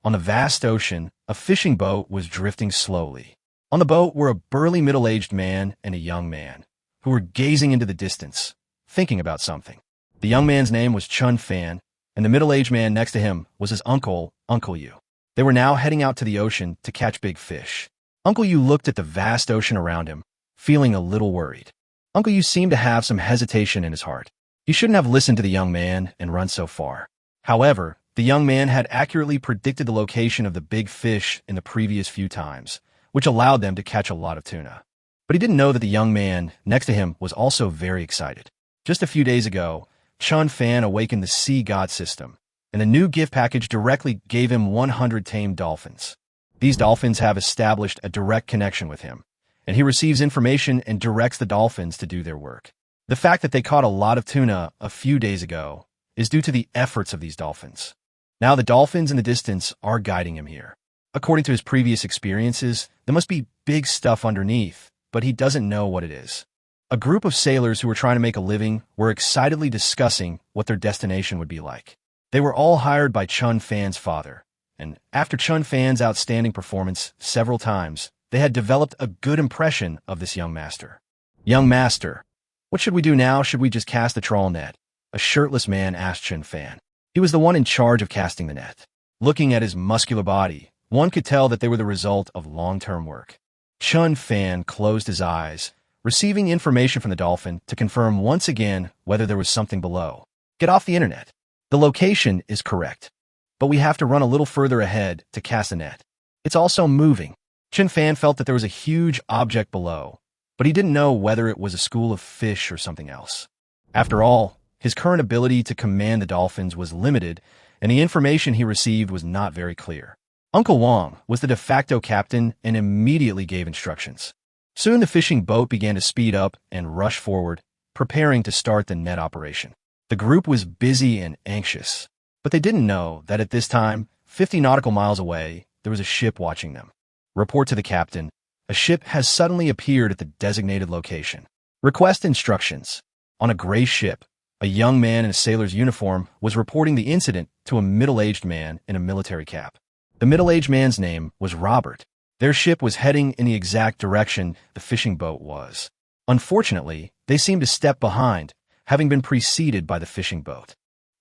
On the vast ocean, a fishing boat was drifting slowly. On the boat were a burly middle-aged man and a young man, who were gazing into the distance, thinking about something. The young man's name was Chen Fan, and the middle-aged man next to him was his uncle, Uncle Yu. They were now heading out to the ocean to catch big fish. Uncle Yu looked at the vast ocean around him, feeling a little worried. Uncle Yu seemed to have some hesitation in his heart. He shouldn't have listened to the young man and run so far. However, the young man had accurately predicted the location of the big fish in the previous few times, which allowed them to catch a lot of tuna. But he didn't know that the young man next to him was also very excited. Just a few days ago, Chen Fan awakened the sea god system, and the new gift package directly gave him 100 tamed dolphins. These dolphins have established a direct connection with him, and he receives information and directs the dolphins to do their work. The fact that they caught a lot of tuna a few days ago is due to the efforts of these dolphins. Now the dolphins in the distance are guiding him here. According to his previous experiences, there must be big stuff underneath, but he doesn't know what it is. A group of sailors who were trying to make a living were excitedly discussing what their destination would be like. They were all hired by Chen Fan's father, and after Chen Fan's outstanding performance several times, they had developed a good impression of this young master. "Young master, what should we do now? Should we just cast the trawl net?" A shirtless man asked Chen Fan. He was the one in charge of casting the net. Looking at his muscular body, one could tell that they were the result of long-term work. Chen Fan closed his eyes, receiving information from the dolphin to confirm once again whether there was something below. "Get off the internet. The location is correct, but we have to run a little further ahead to cast the net. It's also moving." Chen Fan felt that there was a huge object below, but he didn't know whether it was a school of fish or something else. After all, his current ability to command the dolphins was limited, and the information he received was not very clear. Uncle Wang was the de facto captain and immediately gave instructions. Soon the fishing boat began to speed up and rush forward, preparing to start the net operation. The group was busy and anxious, but they didn't know that at this time, 50 nautical miles away, there was a ship watching them. Report to the captain. A ship has suddenly appeared at the designated location. Request instructions. On a gray ship, a young man in a sailor's uniform was reporting the incident to a middle-aged man in a military cap. The middle-aged man's name was Robert. Their ship was heading in the exact direction the fishing boat was. Unfortunately, they seemed to step behind, having been preceded by the fishing boat.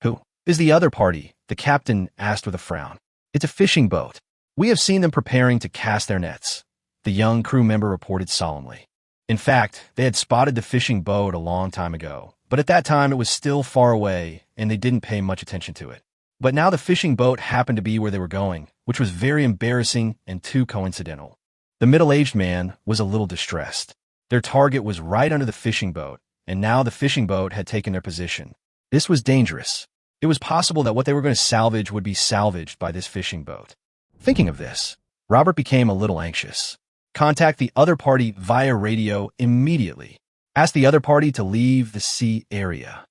"Who is the other party?" the captain asked with a frown. "It's a fishing boat. We have seen them preparing to cast their nets," the young crew member reported solemnly. In fact, they had spotted the fishing boat a long time ago, but at that time it was still far away and they didn't pay much attention to it. But now the fishing boat happened to be where they were going, which was very embarrassing and too coincidental. The middle-aged man was a little distressed. Their target was right under the fishing boat, and now the fishing boat had taken their position. This was dangerous. It was possible that what they were going to salvage would be salvaged by this fishing boat. Thinking of this, Robert became a little anxious. Contact the other party via radio immediately. Ask the other party to leave the sea area.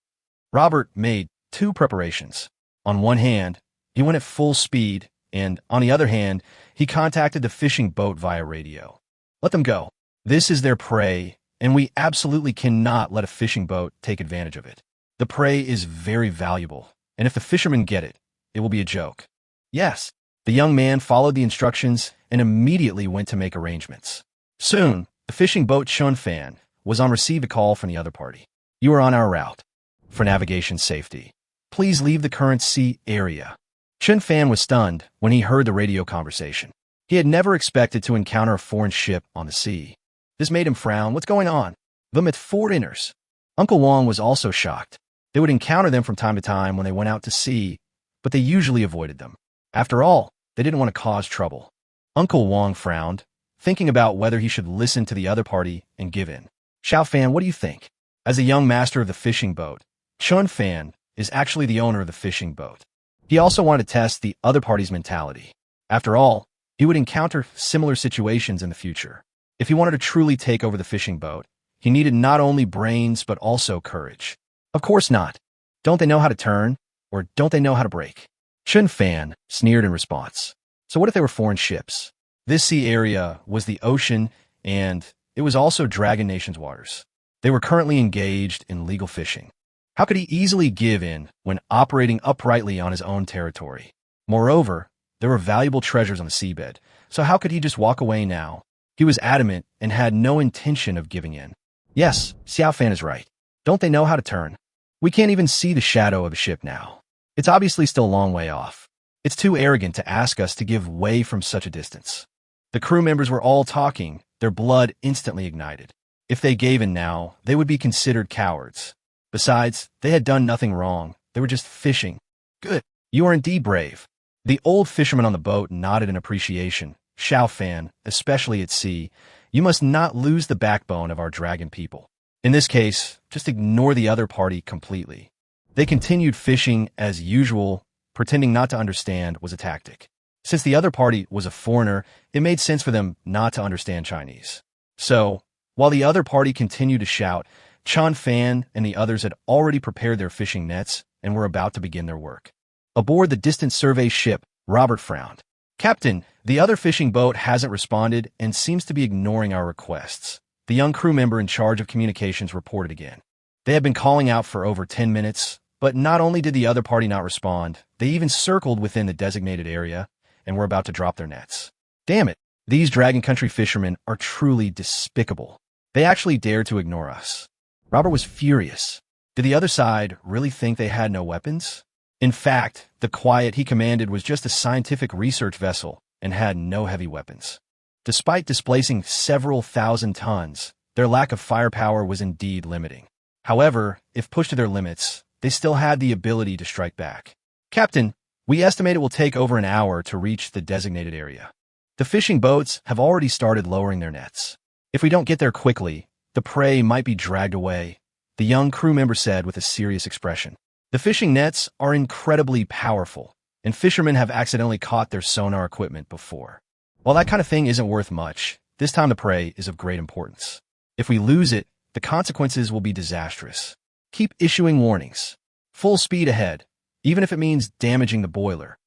Robert made two preparations. On one hand, he went at full speed, and on the other hand, he contacted the fishing boat via radio. "Let them go. This is their prey, and we absolutely cannot let a fishing boat take advantage of it. The prey is very valuable, and if the fishermen get it, it will be a joke." "Yes." The young man followed the instructions and immediately went to make arrangements. Soon, the fishing boat Chen Fan was on receive a call from the other party. "You are on our route. For navigation safety, please leave the current sea area." Chen Fan was stunned when he heard the radio conversation. He had never expected to encounter a foreign ship on the sea. This made him frown. What's going on? Them at foreigners. Uncle Wang was also shocked. They would encounter them from time to time when they went out to sea, but they usually avoided them. After all, they didn't want to cause trouble. Uncle Wang frowned, thinking about whether he should listen to the other party and give in. "Xiao Fan, what do you think?" As the young master of the fishing boat, Chen Fan is actually the owner of the fishing boat. He also wanted to test the other party's mentality. After all, he would encounter similar situations in the future. If he wanted to truly take over the fishing boat, he needed not only brains but also courage. Of course not. Don't they know how to turn? Or don't they know how to brake? Chen Fan sneered in response. So what if they were foreign ships? This sea area was the ocean, and it was also Dragon Nation's waters. They were currently engaged in legal fishing. How could he easily give in when operating uprightly on his own territory? Moreover, There were valuable treasures on the seabed, so how could he just walk away now? He was adamant and had no intention of giving in. Yes, Xiao Fan is right. Don't they know how to turn? We can't even see the shadow of a ship now. It's obviously still a long way off. It's too arrogant to ask us to give way from such a distance. The crew members were all talking, their blood instantly ignited. If they gave in now, they would be considered cowards. Besides, they had done nothing wrong. They were just fishing. Good. You are indeed brave. The old fisherman on the boat nodded in appreciation. Xiao Fan, especially at sea, you must not lose the backbone of our dragon people. In this case, just ignore the other party completely. They continued fishing as usual, pretending not to understand was a tactic. Since the other party was a foreigner, it made sense for them not to understand Chinese. So, while the other party continued to shout, Chen Fan and the others had already prepared their fishing nets and were about to begin their work. Aboard the distant survey ship, Robert frowned. Captain, the other fishing boat hasn't responded and seems to be ignoring our requests. The young crew member in charge of communications reported again. They had been calling out for over 10 minutes, but not only did the other party not respond, they even circled within the designated area and were about to drop their nets. Damn it, these Dragon Country fishermen are truly despicable. They actually dared to ignore us. Robert was furious. Did the other side really think they had no weapons? In fact, the Quiet he commanded was just a scientific research vessel and had no heavy weapons. Despite displacing several thousand tons, their lack of firepower was indeed limiting. However, if pushed to their limits, they still had the ability to strike back. Captain, we estimate it will take over an hour to reach the designated area. The fishing boats have already started lowering their nets. If we don't get there quickly, the prey might be dragged away, the young crew member said with a serious expression. The fishing nets are incredibly powerful, and fishermen have accidentally caught their sonar equipment before. While that kind of thing isn't worth much, this time the prey is of great importance. If we lose it, the consequences will be disastrous. Keep issuing warnings. Full speed ahead, even if it means damaging the boiler.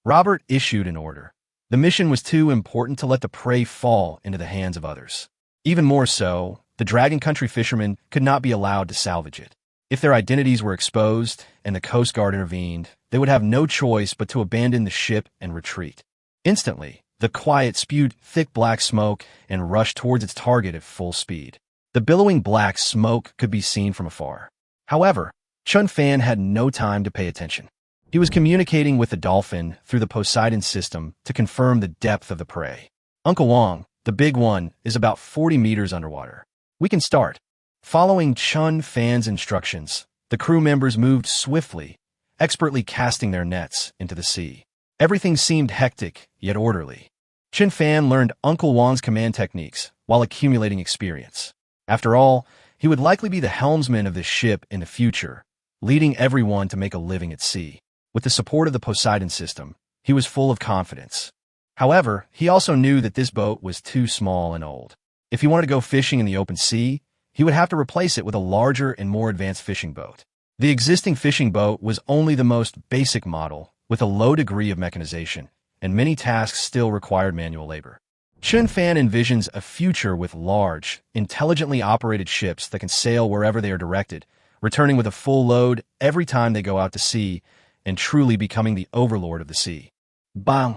Robert issued an order. The mission was too important to let the prey fall into the hands of others. Even more so, the Dragon Country fishermen could not be allowed to salvage it. If their identities were exposed and the Coast Guard intervened, they would have no choice but to abandon the ship and retreat. Instantly, the Quiet spewed thick black smoke and rushed towards its target at full speed. The billowing black smoke could be seen from afar. However, Chen Fan had no time to pay attention. He was communicating with the dolphin through the Poseidon system to confirm the depth of the prey. Uncle Wong, the big one, is about 40 meters underwater. We can start. Following Chen Fan's instructions, the crew members moved swiftly, expertly casting their nets into the sea. Everything seemed hectic, yet orderly. Chen Fan learned Uncle Wong's command techniques while accumulating experience. After all, he would likely be the helmsman of this ship in the future, leading everyone to make a living at sea. With the support of the Poseidon system, he was full of confidence. However, he also knew that this boat was too small and old. If he wanted to go fishing in the open sea, he would have to replace it with a larger and more advanced fishing boat. The existing fishing boat was only the most basic model, with a low degree of mechanization, and many tasks still required manual labor. Chen Fan envisions a future with large, intelligently operated ships that can sail wherever they are directed, returning with a full load every time they go out to sea, and truly becoming the overlord of the sea. Bang!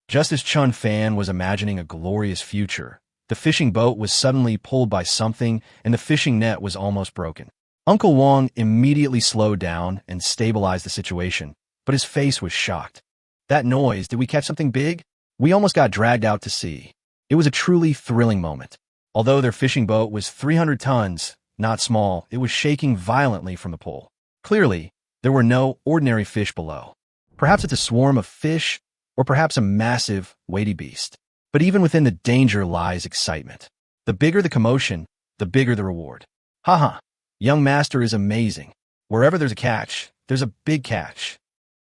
Just as Chen Fan was imagining a glorious future, the fishing boat was suddenly pulled by something, and the fishing net was almost broken. Uncle Wong immediately slowed down and stabilized the situation, but his face was shocked. That noise, did we catch something big? We almost got dragged out to sea. It was a truly thrilling moment. Although their fishing boat was 300 tons, not small, it was shaking violently from the pull. Clearly, there were no ordinary fish below. Perhaps it's a swarm of fish, or perhaps a massive, weighty beast. But even within the danger lies excitement. The bigger the commotion, the bigger the reward. Haha, young master is amazing. Wherever there's a catch, there's a big catch.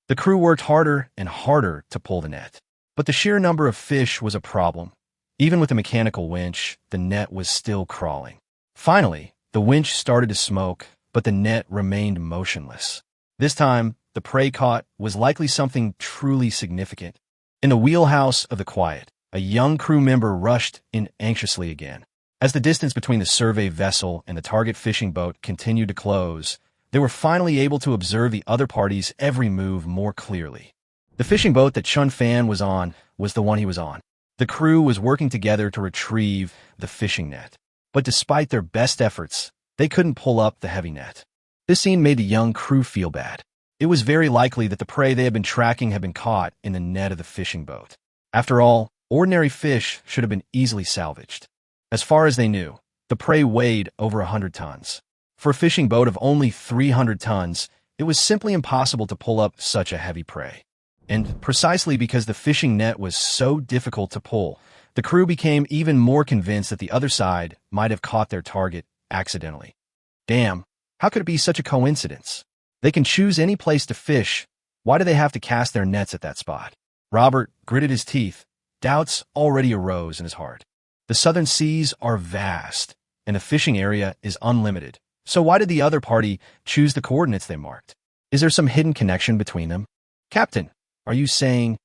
The crew worked harder and harder to pull the net. But the sheer number of fish was a problem. Even with the mechanical winch, the net was still crawling. Finally, the winch started to smoke, but the net remained motionless. This time, the prey caught was likely something truly significant. In the wheelhouse of the Quiet, a young crew member rushed in anxiously again. As the distance between the survey vessel and the target fishing boat continued to close, they were finally able to observe the other party's every move more clearly. The fishing boat that Chen Fan was on was the one he was on. The crew was working together to retrieve the fishing net. But despite their best efforts, they couldn't pull up the heavy net. This scene made the young crew feel bad. It was very likely that the prey they had been tracking had been caught in the net of the fishing boat. After all, ordinary fish should have been easily salvaged. As far as they knew, the prey weighed over 100 tons. For a fishing boat of only 300 tons, it was simply impossible to pull up such a heavy prey. And precisely because the fishing net was so difficult to pull, the crew became even more convinced that the other side might have caught their target accidentally. Damn, how could it be such a coincidence? They can choose any place to fish. Why do they have to cast their nets at that spot? Robert gritted his teeth. Doubts already arose in his heart. The southern seas are vast, and the fishing area is unlimited. So why did the other party choose the coordinates they marked? Is there some hidden connection between them? Captain, are you saying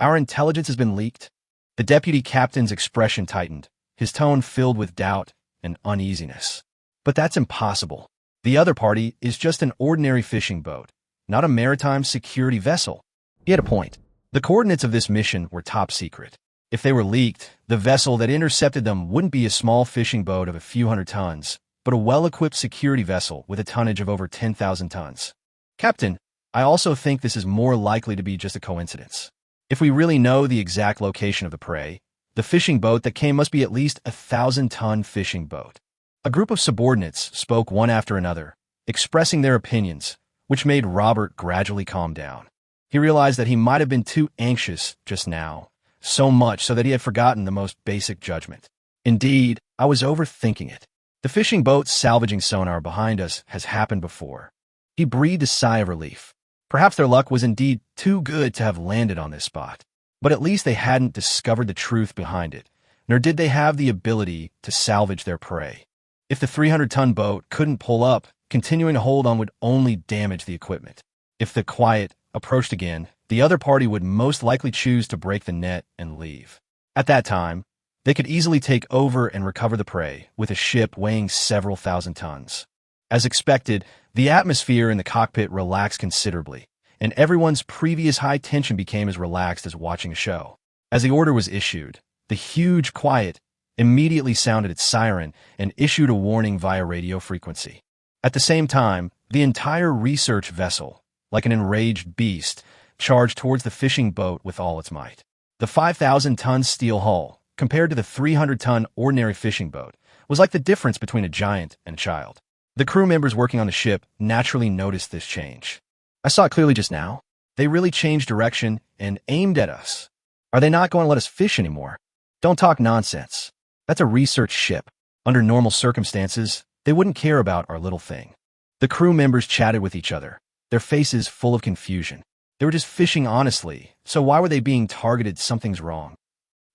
our intelligence has been leaked? The deputy captain's expression tightened, his tone filled with doubt and uneasiness. But that's impossible. The other party is just an ordinary fishing boat, not a maritime security vessel. He had a point. The coordinates of this mission were top secret. If they were leaked, the vessel that intercepted them wouldn't be a small fishing boat of a few hundred tons, but a well-equipped security vessel with a tonnage of over 10,000 tons. Captain, I also think this is more likely to be just a coincidence. If we really know the exact location of the prey, the fishing boat that came must be at least a 1,000-ton fishing boat. A group of subordinates spoke one after another, expressing their opinions, which made Robert gradually calm down. He realized that he might have been too anxious just now, so much so that he had forgotten the most basic judgment. Indeed, I was overthinking it. The fishing boat salvaging sonar behind us has happened before. He breathed a sigh of relief. Perhaps their luck was indeed too good to have landed on this spot. But at least they hadn't discovered the truth behind it, nor did they have the ability to salvage their prey. If the 300-ton boat couldn't pull up, continuing to hold on would only damage the equipment. If the quiet approached again, the other party would most likely choose to break the net and leave. At that time, they could easily take over and recover the prey with a ship weighing several thousand tons. As expected, the atmosphere in the cockpit relaxed considerably, and everyone's previous high tension became as relaxed as watching a show. As the order was issued, the huge quiet immediately sounded its siren and issued a warning via radio frequency. At the same time, the entire research vessel, like an enraged beast, charged towards the fishing boat with all its might. The 5,000-ton steel hull, compared to the 300-ton ordinary fishing boat, was like the difference between a giant and a child. The crew members working on the ship naturally noticed this change. I saw it clearly just now. They really changed direction and aimed at us. Are they not going to let us fish anymore? Don't talk nonsense. That's a research ship. Under normal circumstances, they wouldn't care about our little thing. The crew members chatted with each other, their faces full of confusion. They were just fishing honestly, so why were they being targeted? Something's wrong.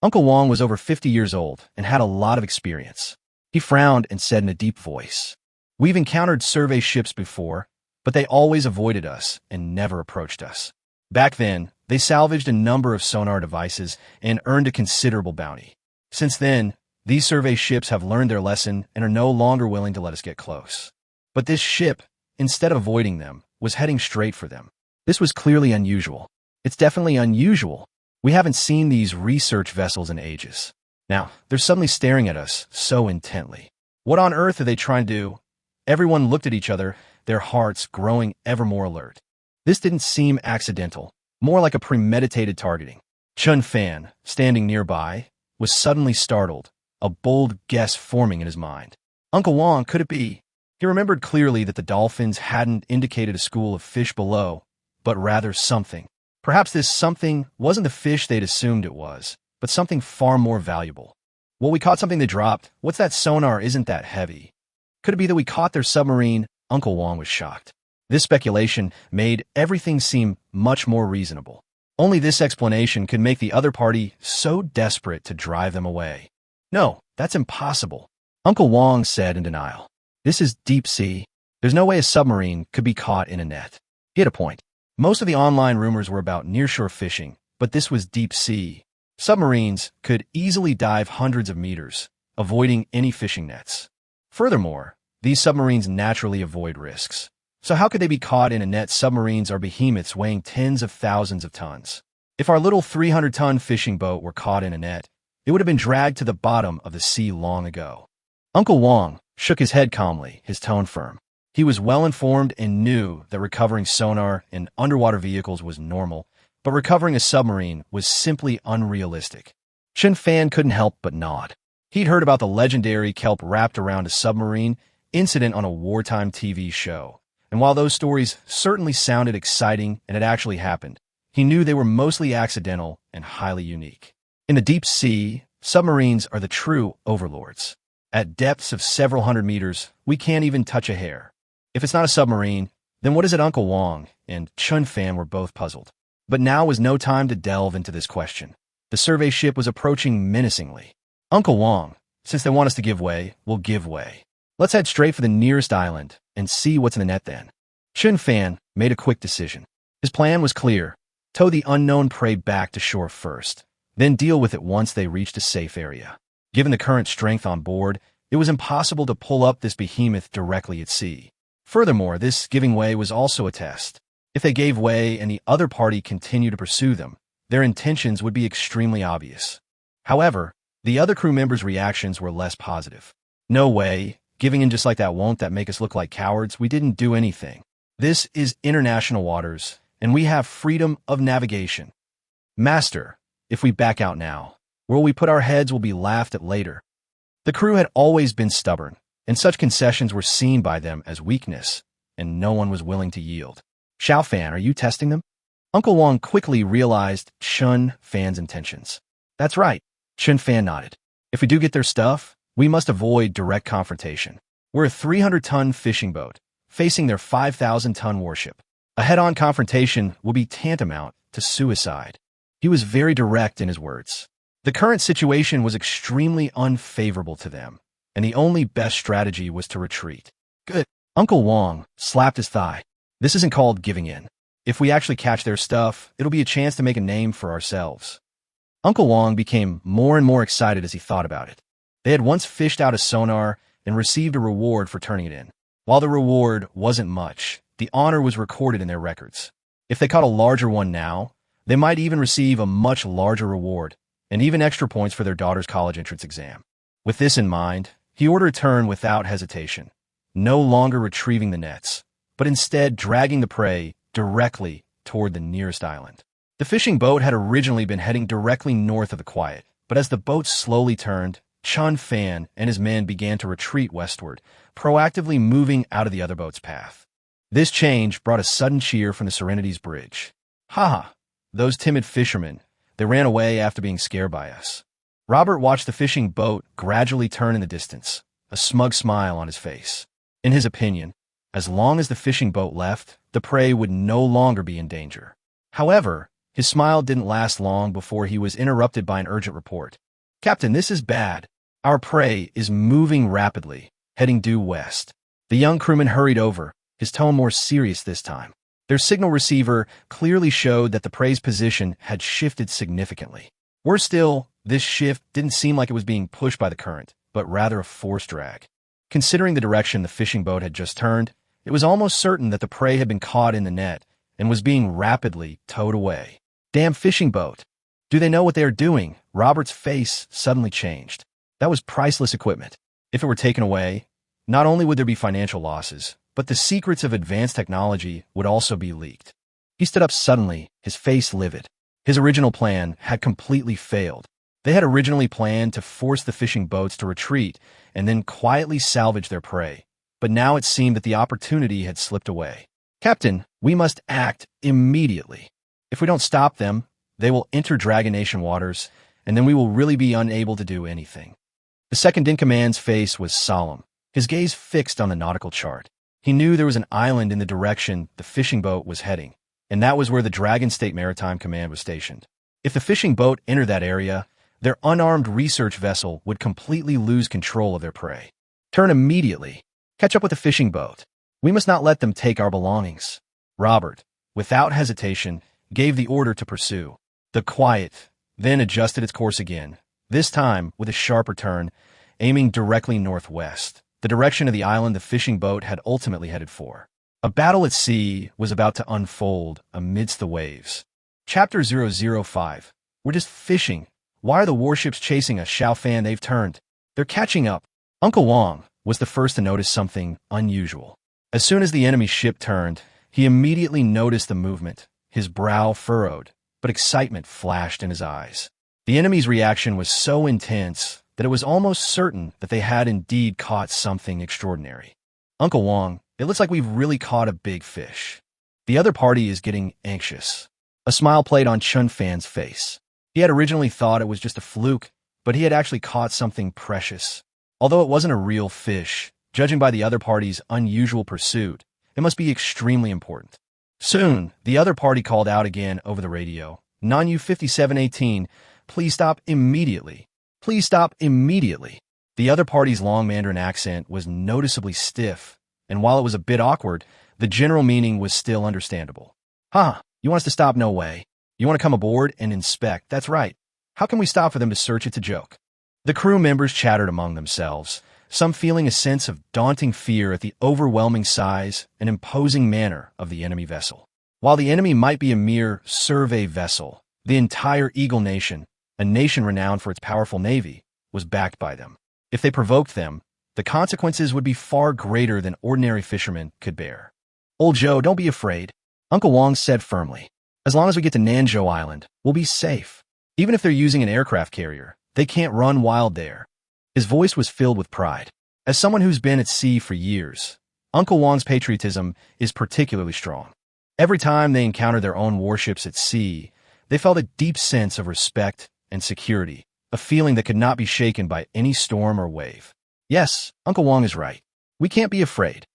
Uncle Wong was over 50 years old and had a lot of experience. He frowned and said in a deep voice, "We've encountered survey ships before, but they always avoided us and never approached us. Back then, they salvaged a number of sonar devices and earned a considerable bounty. Since then, these survey ships have learned their lesson and are no longer willing to let us get close. But this ship, instead of avoiding them, was heading straight for them. This was clearly unusual. It's definitely unusual. We haven't seen these research vessels in ages. Now, they're suddenly staring at us so intently. What on earth are they trying to do?" Everyone looked at each other, their hearts growing ever more alert. This didn't seem accidental, more like a premeditated targeting. Chen Fan, standing nearby, was suddenly startled, a bold guess forming in his mind. Uncle Wong, could it be? He remembered clearly that the dolphins hadn't indicated a school of fish below, but rather something. Perhaps this something wasn't the fish they'd assumed it was, but something far more valuable. Well, we caught something they dropped. What's that sonar? Isn't that heavy? Could it be that we caught their submarine? Uncle Wong was shocked. This speculation made everything seem much more reasonable. Only this explanation could make the other party so desperate to drive them away. "No, that's impossible," Uncle Wong said in denial. "This is deep sea. There's no way a submarine could be caught in a net." He had a point. Most of the online rumors were about nearshore fishing, but this was deep sea. Submarines could easily dive hundreds of meters, avoiding any fishing nets. Furthermore, these submarines naturally avoid risks. So how could they be caught in a net? Submarines are behemoths weighing tens of thousands of tons. If our little 300-ton fishing boat were caught in a net, it would have been dragged to the bottom of the sea long ago. Uncle Wong shook his head calmly, his tone firm. He was well-informed and knew that recovering sonar in underwater vehicles was normal, but recovering a submarine was simply unrealistic. Chen Fan couldn't help but nod. He'd heard about the legendary kelp wrapped around a submarine incident on a wartime TV show, and while those stories certainly sounded exciting and had actually happened, he knew they were mostly accidental and highly unique. In the deep sea, submarines are the true overlords. At depths of several hundred meters, we can't even touch a hair. If it's not a submarine, then what is it? Uncle Wong and Chen Fan were both puzzled. But now was no time to delve into this question. The survey ship was approaching menacingly. Uncle Wong, since they want us to give way, we'll give way. Let's head straight for the nearest island and see what's in the net then. Chen Fan made a quick decision. His plan was clear. Tow the unknown prey back to shore first, then deal with it once they reached a safe area. Given the current strength on board, it was impossible to pull up this behemoth directly at sea. Furthermore, this giving way was also a test. If they gave way and the other party continued to pursue them, their intentions would be extremely obvious. However, the other crew members' reactions were less positive. No way, giving in just like that won't that make us look like cowards? We didn't do anything. This is international waters, and we have freedom of navigation. Master, if we back out now, where we put our heads will be laughed at later. The crew had always been stubborn, and such concessions were seen by them as weakness, and no one was willing to yield. Xiao Fan, are you testing them? Uncle Wong quickly realized Chen Fan's intentions. That's right, Chen Fan nodded. If we do get their stuff, we must avoid direct confrontation. We're a 300-ton fishing boat, facing their 5,000-ton warship. A head-on confrontation will be tantamount to suicide. He was very direct in his words. The current situation was extremely unfavorable to them, and the only best strategy was to retreat. Good. Uncle Wong slapped his thigh. This isn't called giving in. If we actually catch their stuff, it'll be a chance to make a name for ourselves. Uncle Wong became more and more excited as he thought about it. They had once fished out a sonar and received a reward for turning it in. While the reward wasn't much, the honor was recorded in their records. If they caught a larger one now, they might even receive a much larger reward, and even extra points for their daughter's college entrance exam. With this in mind, he ordered a turn without hesitation, no longer retrieving the nets, but instead dragging the prey directly toward the nearest island. The fishing boat had originally been heading directly north of the quiet, but as the boat slowly turned, Chen Fan and his men began to retreat westward, proactively moving out of the other boat's path. This change brought a sudden cheer from the Serenity's bridge. Ha! Those timid fishermen, they ran away after being scared by us. Robert watched the fishing boat gradually turn in the distance, a smug smile on his face. In his opinion, as long as the fishing boat left, the prey would no longer be in danger. However, his smile didn't last long before he was interrupted by an urgent report. Captain, this is bad. Our prey is moving rapidly, heading due west. The young crewman hurried over, his tone more serious this time. Their signal receiver clearly showed that the prey's position had shifted significantly. Worse still, this shift didn't seem like it was being pushed by the current, but rather a forced drag. Considering the direction the fishing boat had just turned, it was almost certain that the prey had been caught in the net and was being rapidly towed away. Damn fishing boat! Do they know what they are doing? Robert's face suddenly changed. That was priceless equipment. If it were taken away, not only would there be financial losses, but the secrets of advanced technology would also be leaked. He stood up suddenly, his face livid. His original plan had completely failed. They had originally planned to force the fishing boats to retreat and then quietly salvage their prey, but now it seemed that the opportunity had slipped away. Captain, we must act immediately. If we don't stop them, they will enter Dragon Nation waters, and then we will really be unable to do anything. The second-in-command's face was solemn, his gaze fixed on the nautical chart. He knew there was an island in the direction the fishing boat was heading, and that was where the Dragon State Maritime Command was stationed. If the fishing boat entered that area, their unarmed research vessel would completely lose control of their prey. Turn immediately. Catch up with the fishing boat. We must not let them take our belongings. Robert, without hesitation, gave the order to pursue. The Quiet then adjusted its course again, this time with a sharper turn, aiming directly northwest, the direction of the island the fishing boat had ultimately headed for. A battle at sea was about to unfold amidst the waves. Chapter 005. We're just fishing. Why are the warships chasing us? Chen Fan, they've turned. They're catching up. Uncle Wong was the first to notice something unusual. As soon as the enemy ship turned, he immediately noticed the movement. His brow furrowed, but excitement flashed in his eyes. The enemy's reaction was so intense that it was almost certain that they had indeed caught something extraordinary. Uncle Wong, it looks like we've really caught a big fish. The other party is getting anxious. A smile played on Chen Fan's face. He had originally thought it was just a fluke, but he had actually caught something precious. Although it wasn't a real fish, judging by the other party's unusual pursuit, it must be extremely important. Soon, the other party called out again over the radio. Non-U 5718, please stop immediately. Please stop immediately. The other party's long Mandarin accent was noticeably stiff, and while it was a bit awkward, the general meaning was still understandable. You want us to stop? No way. You want to come aboard and inspect? That's right. How can we stop for them to search? It's a joke. The crew members chattered among themselves, some feeling a sense of daunting fear at the overwhelming size and imposing manner of the enemy vessel. While the enemy might be a mere survey vessel, the entire Eagle Nation, a nation renowned for its powerful navy, was backed by them. If they provoked them, the consequences would be far greater than ordinary fishermen could bear. Old Joe, don't be afraid, Uncle Wong said firmly. As long as we get to Nanzhou Island, we'll be safe. Even if they're using an aircraft carrier, they can't run wild there. His voice was filled with pride. As someone who's been at sea for years, Uncle Wong's patriotism is particularly strong. Every time they encountered their own warships at sea, they felt a deep sense of respect and security, a feeling that could not be shaken by any storm or wave. Yes, Uncle Wong is right. We can't be afraid.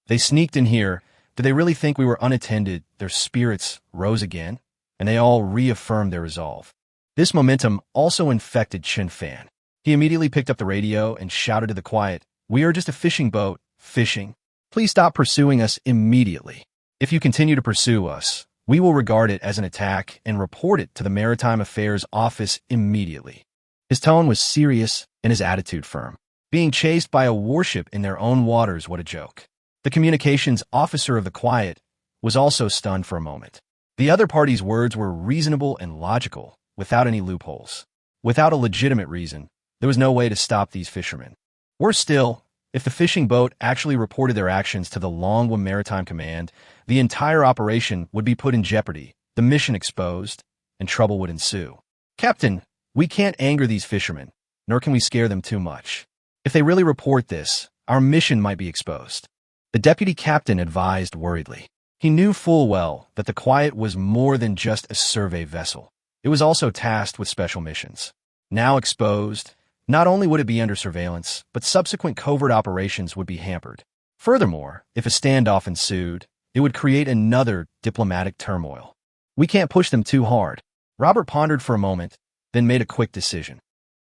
They sneaked in here. Did they really think we were unattended? Their spirits rose again, and they all reaffirmed their resolve. This momentum also infected Chen Fan. He immediately picked up the radio and shouted to the quiet, "We are just a fishing boat, fishing. Please stop pursuing us immediately. If you continue to pursue us, we will regard it as an attack and report it to the Maritime Affairs Office immediately." His tone was serious and his attitude firm. Being chased by a warship in their own waters, what a joke. The communications officer of the quiet was also stunned for a moment. The other party's words were reasonable and logical, without any loopholes. Without a legitimate reason, there was no way to stop these fishermen. Worse still, if the fishing boat actually reported their actions to the Longwa Maritime Command, the entire operation would be put in jeopardy, the mission exposed, and trouble would ensue. Captain, we can't anger these fishermen, nor can we scare them too much. If they really report this, our mission might be exposed. The deputy captain advised worriedly. He knew full well that the Quiet was more than just a survey vessel. It was also tasked with special missions. Now exposed, not only would it be under surveillance, but subsequent covert operations would be hampered. Furthermore, if a standoff ensued, it would create another diplomatic turmoil. We can't push them too hard. Robert pondered for a moment, then made a quick decision.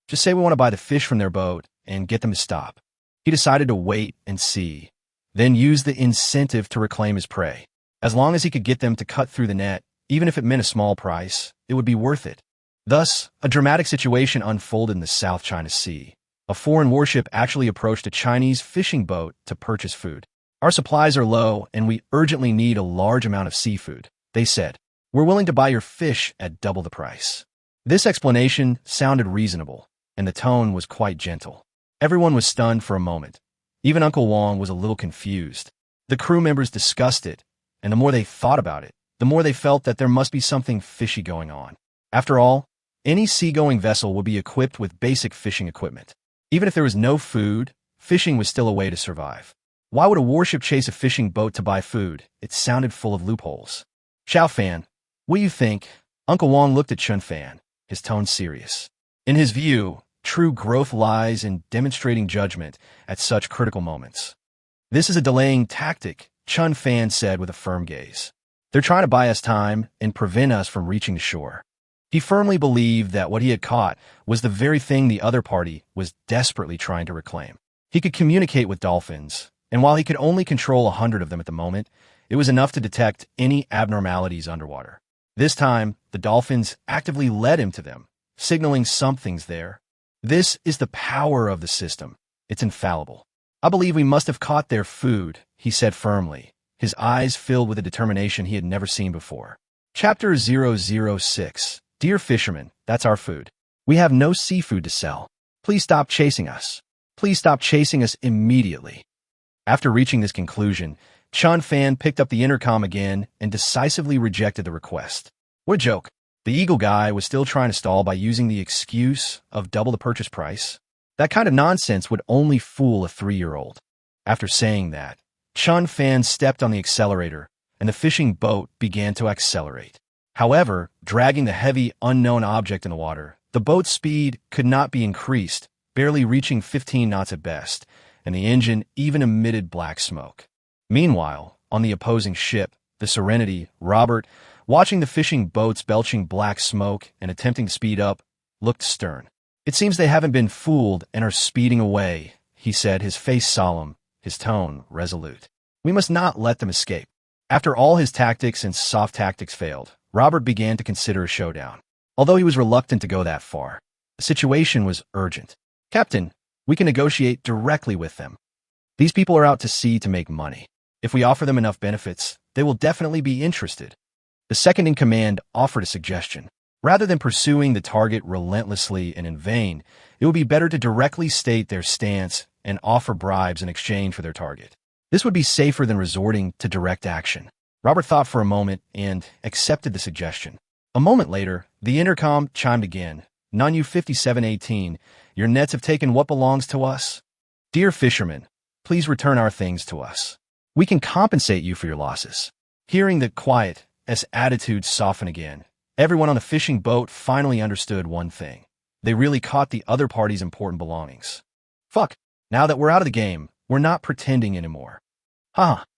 Just say we want to buy the fish from their boat and get them to stop. He decided to wait and see, then use the incentive to reclaim his prey. As long as he could get them to cut through the net, even if it meant a small price, it would be worth it. Thus, a dramatic situation unfolded in the South China Sea. A foreign warship actually approached a Chinese fishing boat to purchase food. "Our supplies are low, and we urgently need a large amount of seafood," they said. "We're willing to buy your fish at double the price." This explanation sounded reasonable, and the tone was quite gentle. Everyone was stunned for a moment. Even Uncle Wong was a little confused. The crew members discussed it, and the more they thought about it, the more they felt that there must be something fishy going on. After all, any seagoing vessel would be equipped with basic fishing equipment. Even if there was no food, fishing was still a way to survive. Why would a warship chase a fishing boat to buy food? It sounded full of loopholes. "Chen Fan, what do you think?" Uncle Wong looked at Chen Fan, his tone serious. In his view, true growth lies in demonstrating judgment at such critical moments. "This is a delaying tactic," Chen Fan said with a firm gaze. "They're trying to buy us time and prevent us from reaching the shore." He firmly believed that what he had caught was the very thing the other party was desperately trying to reclaim. He could communicate with dolphins, and while he could only control 100 of them at the moment, it was enough to detect any abnormalities underwater. This time, the dolphins actively led him to them, signaling something's there. "This is the power of the system. It's infallible. I believe we must have caught their food," he said firmly, his eyes filled with a determination he had never seen before. Chapter 006. Dear fisherman, that's our food. We have no seafood to sell. Please stop chasing us. Please stop chasing us immediately. After reaching this conclusion, Chen Fan picked up the intercom again and decisively rejected the request. What a joke. The eagle guy was still trying to stall by using the excuse of double the purchase price. That kind of nonsense would only fool a 3-year-old. After saying that, Chen Fan stepped on the accelerator, and the fishing boat began to accelerate. However, dragging the heavy, unknown object in the water, the boat's speed could not be increased, barely reaching 15 knots at best, and the engine even emitted black smoke. Meanwhile, on the opposing ship, the Serenity, Robert, watching the fishing boats belching black smoke and attempting to speed up, looked stern. It seems they haven't been fooled and are speeding away, he said, his face solemn, his tone resolute. We must not let them escape. After all his tactics and soft tactics failed, Robert began to consider a showdown. Although he was reluctant to go that far, the situation was urgent. Captain, we can negotiate directly with them. These people are out to sea to make money. If we offer them enough benefits, they will definitely be interested. The second-in-command offered a suggestion. Rather than pursuing the target relentlessly and in vain, it would be better to directly state their stance and offer bribes in exchange for their target. This would be safer than resorting to direct action. Robert thought for a moment and accepted the suggestion. A moment later, the intercom chimed again. Nanu 5718, your nets have taken what belongs to us. Dear fishermen, please return our things to us. We can compensate you for your losses. Hearing the quiet as attitude soften again, everyone on the fishing boat finally understood one thing. They really caught the other party's important belongings. Fuck, now that we're out of the game, we're not pretending anymore.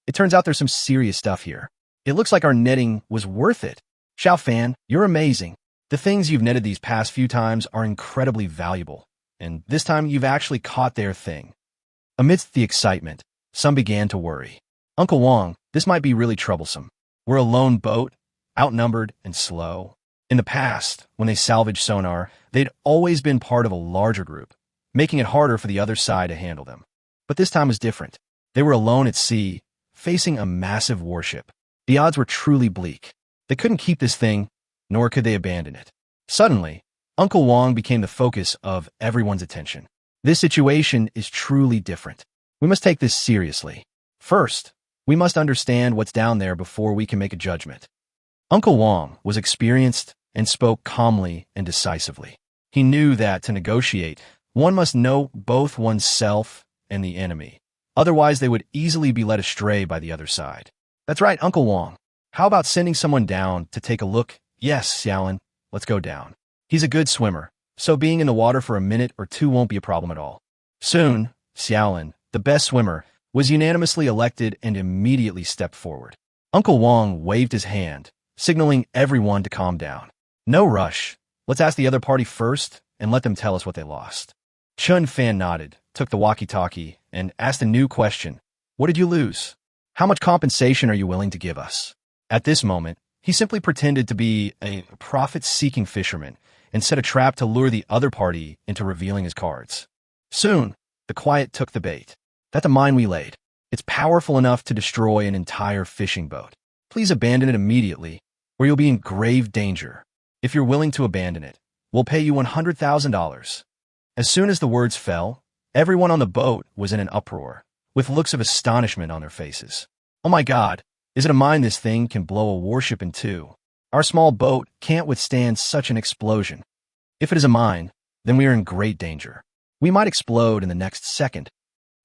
It turns out there's some serious stuff here. It looks like our netting was worth it. Xiao Fan, you're amazing. The things you've netted these past few times are incredibly valuable, and this time you've actually caught their thing. Amidst the excitement, some began to worry. Uncle Wong, this might be really troublesome. We're a lone boat, outnumbered and slow. In the past, when they salvaged sonar, they'd always been part of a larger group, making it harder for the other side to handle them. But this time was different. They were alone at sea, facing a massive warship. The odds were truly bleak. They couldn't keep this thing, nor could they abandon it. Suddenly, Uncle Wong became the focus of everyone's attention. This situation is truly different. We must take this seriously. First, we must understand what's down there before we can make a judgment. Uncle Wong was experienced and spoke calmly and decisively. He knew that to negotiate, one must know both oneself and the enemy. Otherwise, they would easily be led astray by the other side. That's right, Uncle Wong. How about sending someone down to take a look? Yes, Xiaolin, let's go down. He's a good swimmer, so being in the water for a minute or two won't be a problem at all. Soon, Xiaolin, the best swimmer, was unanimously elected and immediately stepped forward. Uncle Wong waved his hand, signaling everyone to calm down. No rush. Let's ask the other party first and let them tell us what they lost. Chen Fan nodded, took the walkie-talkie, and asked a new question. What did you lose? How much compensation are you willing to give us? At this moment, he simply pretended to be a profit-seeking fisherman and set a trap to lure the other party into revealing his cards. Soon, the quiet took the bait. That's a mine we laid. It's powerful enough to destroy an entire fishing boat. Please abandon it immediately, or you'll be in grave danger. If you're willing to abandon it, we'll pay you $100,000. As soon as the words fell, everyone on the boat was in an uproar, with looks of astonishment on their faces. Oh my God, is it a mine this thing can blow a warship in two? Our small boat can't withstand such an explosion. If it is a mine, then we are in great danger. We might explode in the next second.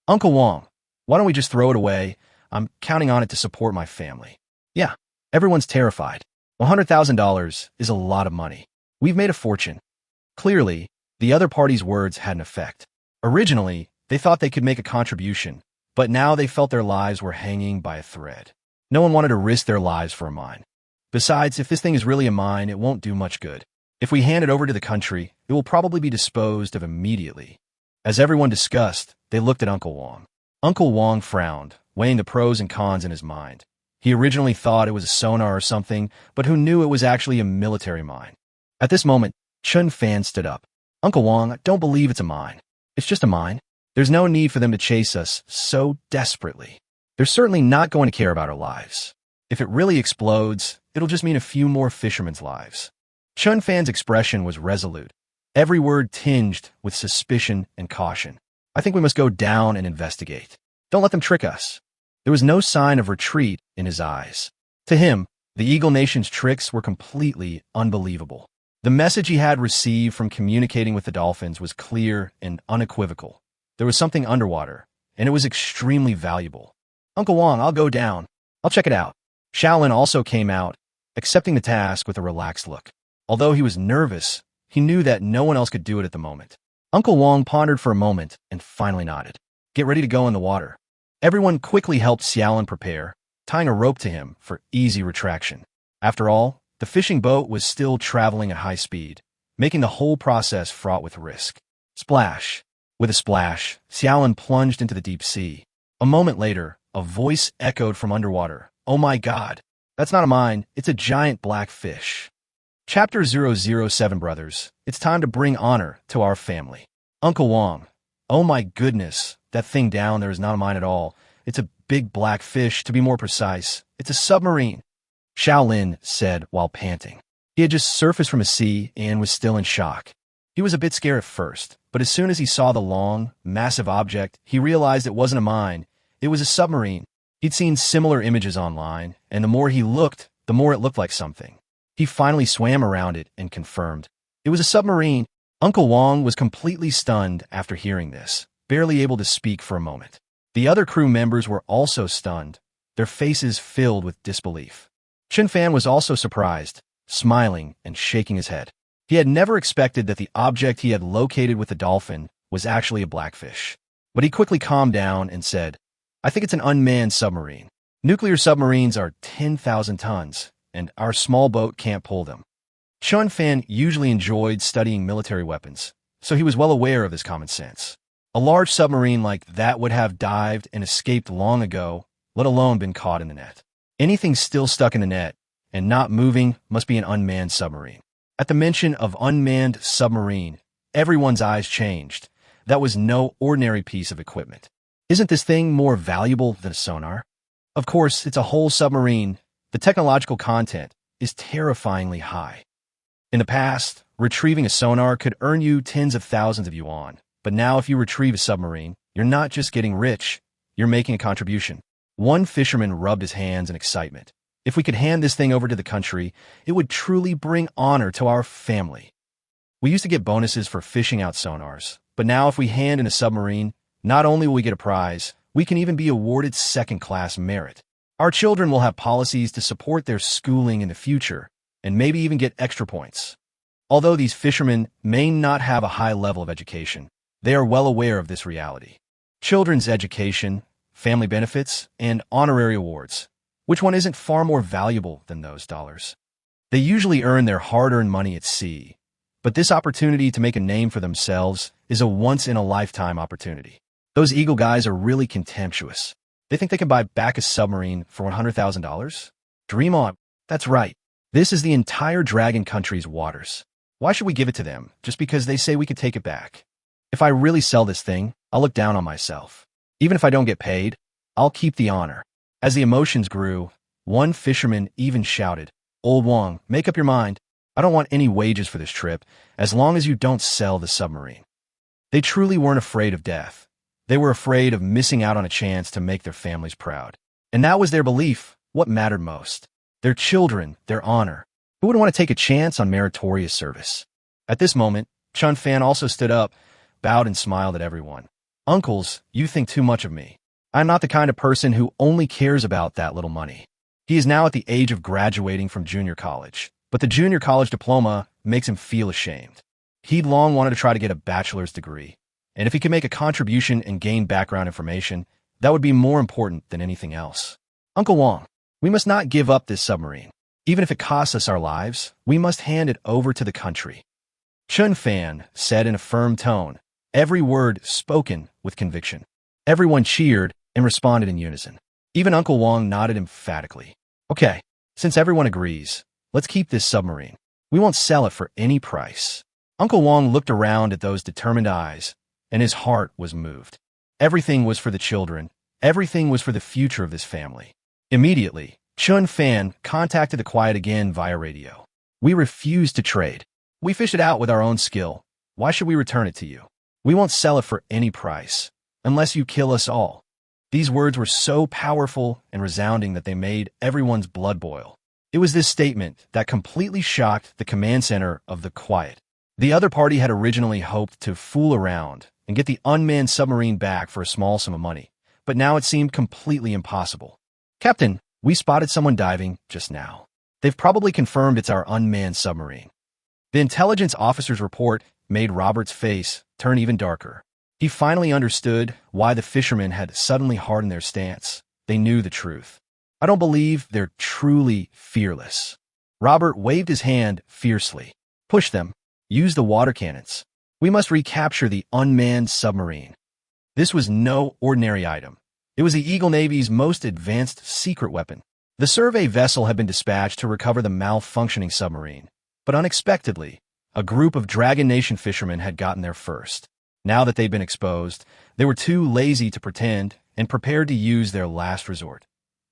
Uncle Wong, why don't we just throw it away? I'm counting on it to support my family. Yeah, everyone's terrified. $100,000 is a lot of money. We've made a fortune. Clearly, the other party's words had an effect. Originally, they thought they could make a contribution, but now they felt their lives were hanging by a thread. No one wanted to risk their lives for a mine. Besides, if this thing is really a mine, it won't do much good. If we hand it over to the country, it will probably be disposed of immediately. As everyone discussed, they looked at Uncle Wong. Uncle Wong frowned, weighing the pros and cons in his mind. He originally thought it was a sonar or something, but who knew it was actually a military mine. At this moment, Chen Fan stood up. Uncle Wong, I don't believe it's a mine. It's just a mine. There's no need for them to chase us so desperately. They're certainly not going to care about our lives. If it really explodes, it'll just mean a few more fishermen's lives. Chen Fan's expression was resolute, every word tinged with suspicion and caution. I think we must go down and investigate. Don't let them trick us. There was no sign of retreat in his eyes. To him, the Eagle Nation's tricks were completely unbelievable. The message he had received from communicating with the dolphins was clear and unequivocal. There was something underwater, and it was extremely valuable. Uncle Wong, I'll go down. I'll check it out. Shaolin also came out, accepting the task with a relaxed look. Although he was nervous, he knew that no one else could do it at the moment. Uncle Wong pondered for a moment and finally nodded. Get ready to go in the water. Everyone quickly helped Xiaolin prepare, tying a rope to him for easy retraction. After all, the fishing boat was still traveling at high speed, making the whole process fraught with risk. Splash! With a splash, Xiaolin plunged into the deep sea. A moment later, a voice echoed from underwater. Oh my God! That's not a mine, it's a giant black fish. Chapter 007 Brothers, it's time to bring honor to our family. Uncle Wong. Oh my goodness, that thing down there is not a mine at all. It's a big black fish, to be more precise. It's a submarine. Shaolin said while panting. He had just surfaced from a sea and was still in shock. He was a bit scared at first, but as soon as he saw the long, massive object, he realized it wasn't a mine. It was a submarine. He'd seen similar images online, and the more he looked, the more it looked like something. He finally swam around it and confirmed. It was a submarine. Uncle Wong was completely stunned after hearing this, barely able to speak for a moment. The other crew members were also stunned, their faces filled with disbelief. Chen Fan was also surprised, smiling and shaking his head. He had never expected that the object he had located with the dolphin was actually a blackfish. But he quickly calmed down and said, I think it's an unmanned submarine. Nuclear submarines are 10,000 tons, and our small boat can't pull them. Chen Fan usually enjoyed studying military weapons, so he was well aware of this common sense. A large submarine like that would have dived and escaped long ago, let alone been caught in the net. Anything still stuck in the net and not moving must be an unmanned submarine. At the mention of unmanned submarine, everyone's eyes changed. That was no ordinary piece of equipment. Isn't this thing more valuable than a sonar? Of course, it's a whole submarine. The technological content is terrifyingly high. In the past, retrieving a sonar could earn you tens of thousands of yuan. But now if you retrieve a submarine, you're not just getting rich, you're making a contribution. One fisherman rubbed his hands in excitement. If we could hand this thing over to the country, it would truly bring honor to our family. We used to get bonuses for fishing out sonars, but now if we hand in a submarine, not only will we get a prize, we can even be awarded second-class merit. Our children will have policies to support their schooling in the future, and maybe even get extra points. Although these fishermen may not have a high level of education, they are well aware of this reality. Children's education, family benefits, and honorary awards. Which one isn't far more valuable than those dollars? They usually earn their hard-earned money at sea, but this opportunity to make a name for themselves is a once-in-a-lifetime opportunity. Those Eagle guys are really contemptuous. They think they can buy back a submarine for $100,000? Dream on. That's right. This is the entire Dragon Country's waters. Why should we give it to them just because they say we could take it back? If I really sell this thing, I'll look down on myself. Even if I don't get paid, I'll keep the honor. As the emotions grew, one fisherman even shouted, Old Wong, make up your mind. I don't want any wages for this trip, as long as you don't sell the submarine. They truly weren't afraid of death. They were afraid of missing out on a chance to make their families proud. And that was their belief, what mattered most. Their children, their honor. Who would want to take a chance on meritorious service? At this moment, Chen Fan also stood up, bowed and smiled at everyone. Uncles, you think too much of me. I'm not the kind of person who only cares about that little money. He is now at the age of graduating from junior college, but the junior college diploma makes him feel ashamed. He'd long wanted to try to get a bachelor's degree, and if he could make a contribution and gain background information, that would be more important than anything else. Uncle Wong, we must not give up this submarine. Even if it costs us our lives, we must hand it over to the country. Chen Fan said in a firm tone, every word spoken with conviction. Everyone cheered and responded in unison. Even Uncle Wong nodded emphatically. Okay, since everyone agrees, let's keep this submarine. We won't sell it for any price. Uncle Wong looked around at those determined eyes, and his heart was moved. Everything was for the children. Everything was for the future of this family. Immediately, Chen Fan contacted the Quiet again via radio. We refuse to trade. We fish it out with our own skill. Why should we return it to you? We won't sell it for any price, unless you kill us all. These words were so powerful and resounding that they made everyone's blood boil. It was this statement that completely shocked the command center of the Quiet. The other party had originally hoped to fool around and get the unmanned submarine back for a small sum of money, but now it seemed completely impossible. Captain, we spotted someone diving just now. They've probably confirmed it's our unmanned submarine. The intelligence officer's report made Robert's face turn even darker. He finally understood why the fishermen had suddenly hardened their stance. They knew the truth. I don't believe they're truly fearless. Robert waved his hand fiercely. Push them. Use the water cannons. We must recapture the unmanned submarine. This was no ordinary item. It was the Eagle Navy's most advanced secret weapon. The survey vessel had been dispatched to recover the malfunctioning submarine, but unexpectedly, a group of Dragon Nation fishermen had gotten there first. Now that they'd been exposed, they were too lazy to pretend and prepared to use their last resort.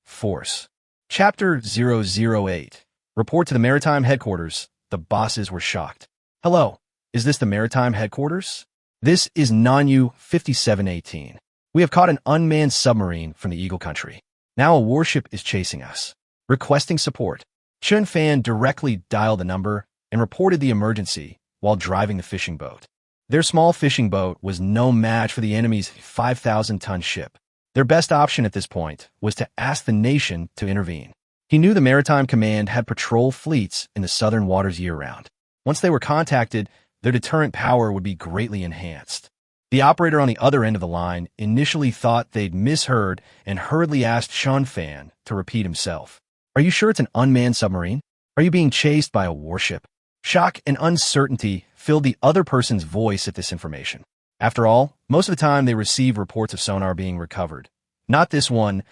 Force. Chapter 008. Report to the Maritime Headquarters. The bosses were shocked. Hello, is this the Maritime Headquarters? This is Manhwa 5718. We have caught an unmanned submarine from the Eagle Country. Now a warship is chasing us, requesting support. Chen Fan directly dialed the number and reported the emergency while driving the fishing boat. Their small fishing boat was no match for the enemy's 5,000-ton ship. Their best option at this point was to ask the nation to intervene. He knew the Maritime Command had patrol fleets in the southern waters year-round. Once they were contacted, their deterrent power would be greatly enhanced. The operator on the other end of the line initially thought they'd misheard and hurriedly asked Chen Fan to repeat himself. Are you sure it's an unmanned submarine? Are you being chased by a warship? Shock and uncertainty filled the other person's voice at this information. After all, most of the time they receive reports of sonar being recovered. Not this one,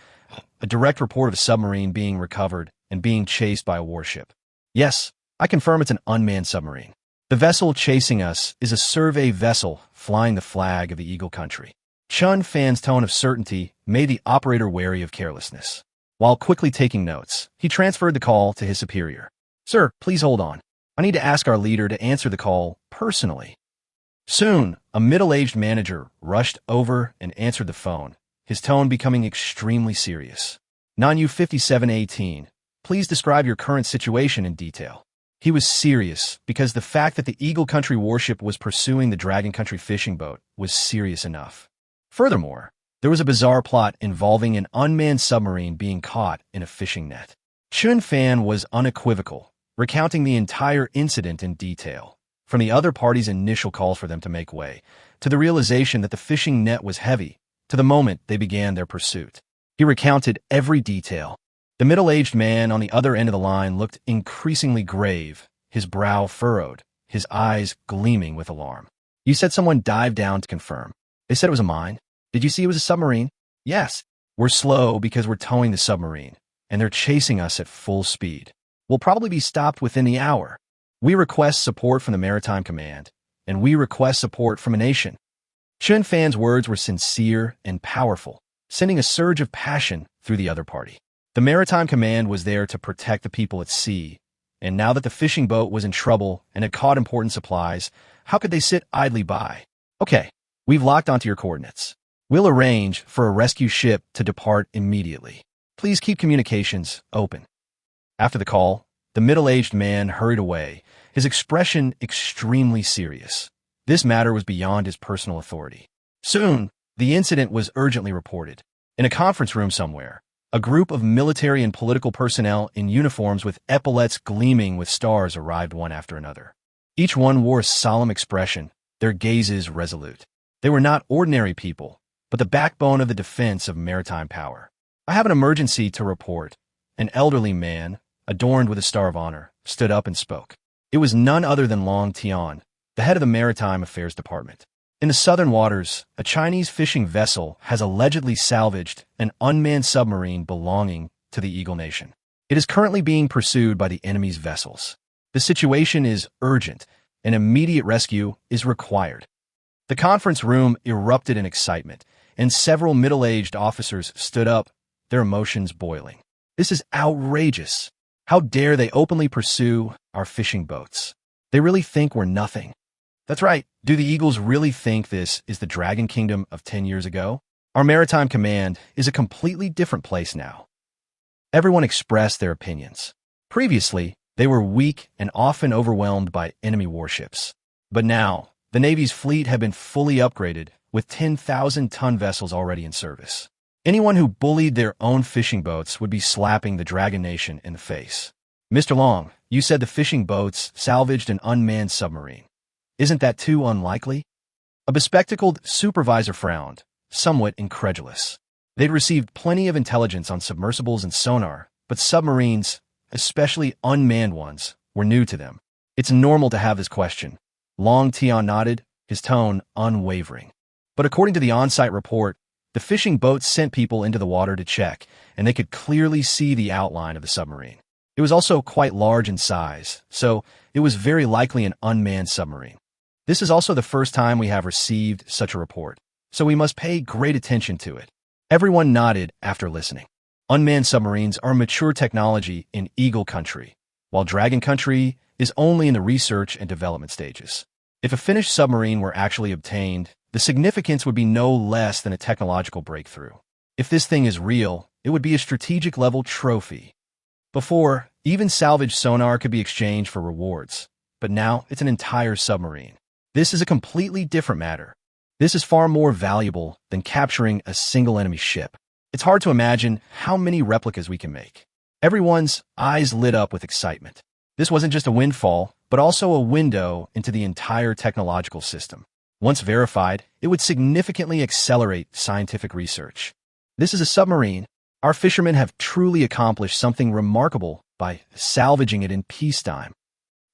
a direct report of a submarine being recovered and being chased by a warship. Yes, I confirm it's an unmanned submarine. The vessel chasing us is a survey vessel flying the flag of the Eagle Country. Chen Fan's tone of certainty made the operator wary of carelessness. While quickly taking notes, he transferred the call to his superior. Sir, please hold on. I need to ask our leader to answer the call personally. Soon, a middle-aged manager rushed over and answered the phone, his tone becoming extremely serious. Manhwa 5718, please describe your current situation in detail. He was serious because the fact that the Eagle Country warship was pursuing the Dragon Country fishing boat was serious enough. Furthermore, there was a bizarre plot involving an unmanned submarine being caught in a fishing net. Chen Fan was unequivocal, recounting the entire incident in detail, from the other party's initial calls for them to make way, to the realization that the fishing net was heavy, to the moment they began their pursuit. He recounted every detail. The middle-aged man on the other end of the line looked increasingly grave, his brow furrowed, his eyes gleaming with alarm. You said someone dived down to confirm. They said it was a mine. Did you see it was a submarine? Yes. We're slow because we're towing the submarine, and they're chasing us at full speed. We'll probably be stopped within the hour. We request support from the Maritime Command, and we request support from a nation. Chen Fan's words were sincere and powerful, sending a surge of passion through the other party. The Maritime Command was there to protect the people at sea, and now that the fishing boat was in trouble and had caught important supplies, how could they sit idly by? Okay, we've locked onto your coordinates. We'll arrange for a rescue ship to depart immediately. Please keep communications open. After the call, the middle-aged man hurried away, his expression extremely serious. This matter was beyond his personal authority. Soon, the incident was urgently reported. In a conference room somewhere, a group of military and political personnel in uniforms with epaulets gleaming with stars arrived one after another. Each one wore a solemn expression, their gazes resolute. They were not ordinary people, but the backbone of the defense of maritime power. I have an emergency to report. An elderly man, adorned with a Star of Honor, stood up and spoke. It was none other than Long Tian, the head of the Maritime Affairs Department. In the southern waters, a Chinese fishing vessel has allegedly salvaged an unmanned submarine belonging to the Eagle Nation. It is currently being pursued by the enemy's vessels. The situation is urgent, and immediate rescue is required. The conference room erupted in excitement, and several middle-aged officers stood up, their emotions boiling. This is outrageous. How dare they openly pursue our fishing boats? They really think we're nothing. That's right. Do the Eagles really think this is the Dragon Kingdom of 10 years ago? Our maritime command is a completely different place now. Everyone expressed their opinions. Previously, they were weak and often overwhelmed by enemy warships. But now, the Navy's fleet had been fully upgraded, with 10,000-ton vessels already in service. Anyone who bullied their own fishing boats would be slapping the Dragon Nation in the face. Mr. Long, you said the fishing boats salvaged an unmanned submarine. Isn't that too unlikely? A bespectacled supervisor frowned, somewhat incredulous. They'd received plenty of intelligence on submersibles and sonar, but submarines, especially unmanned ones, were new to them. It's normal to have this question. Long Tian nodded, his tone unwavering. But according to the on-site report, the fishing boats sent people into the water to check, and they could clearly see the outline of the submarine. It was also quite large in size, so it was very likely an unmanned submarine. This is also the first time we have received such a report, so we must pay great attention to it. Everyone nodded after listening. Unmanned submarines are mature technology in Eagle Country, while Dragon Country is only in the research and development stages. If a finished submarine were actually obtained, the significance would be no less than a technological breakthrough. If this thing is real, it would be a strategic-level trophy. Before, even salvaged sonar could be exchanged for rewards, but now it's an entire submarine. This is a completely different matter. This is far more valuable than capturing a single enemy ship. It's hard to imagine how many replicas we can make. Everyone's eyes lit up with excitement. This wasn't just a windfall, but also a window into the entire technological system. Once verified, it would significantly accelerate scientific research. This is a submarine. Our fishermen have truly accomplished something remarkable by salvaging it in peacetime.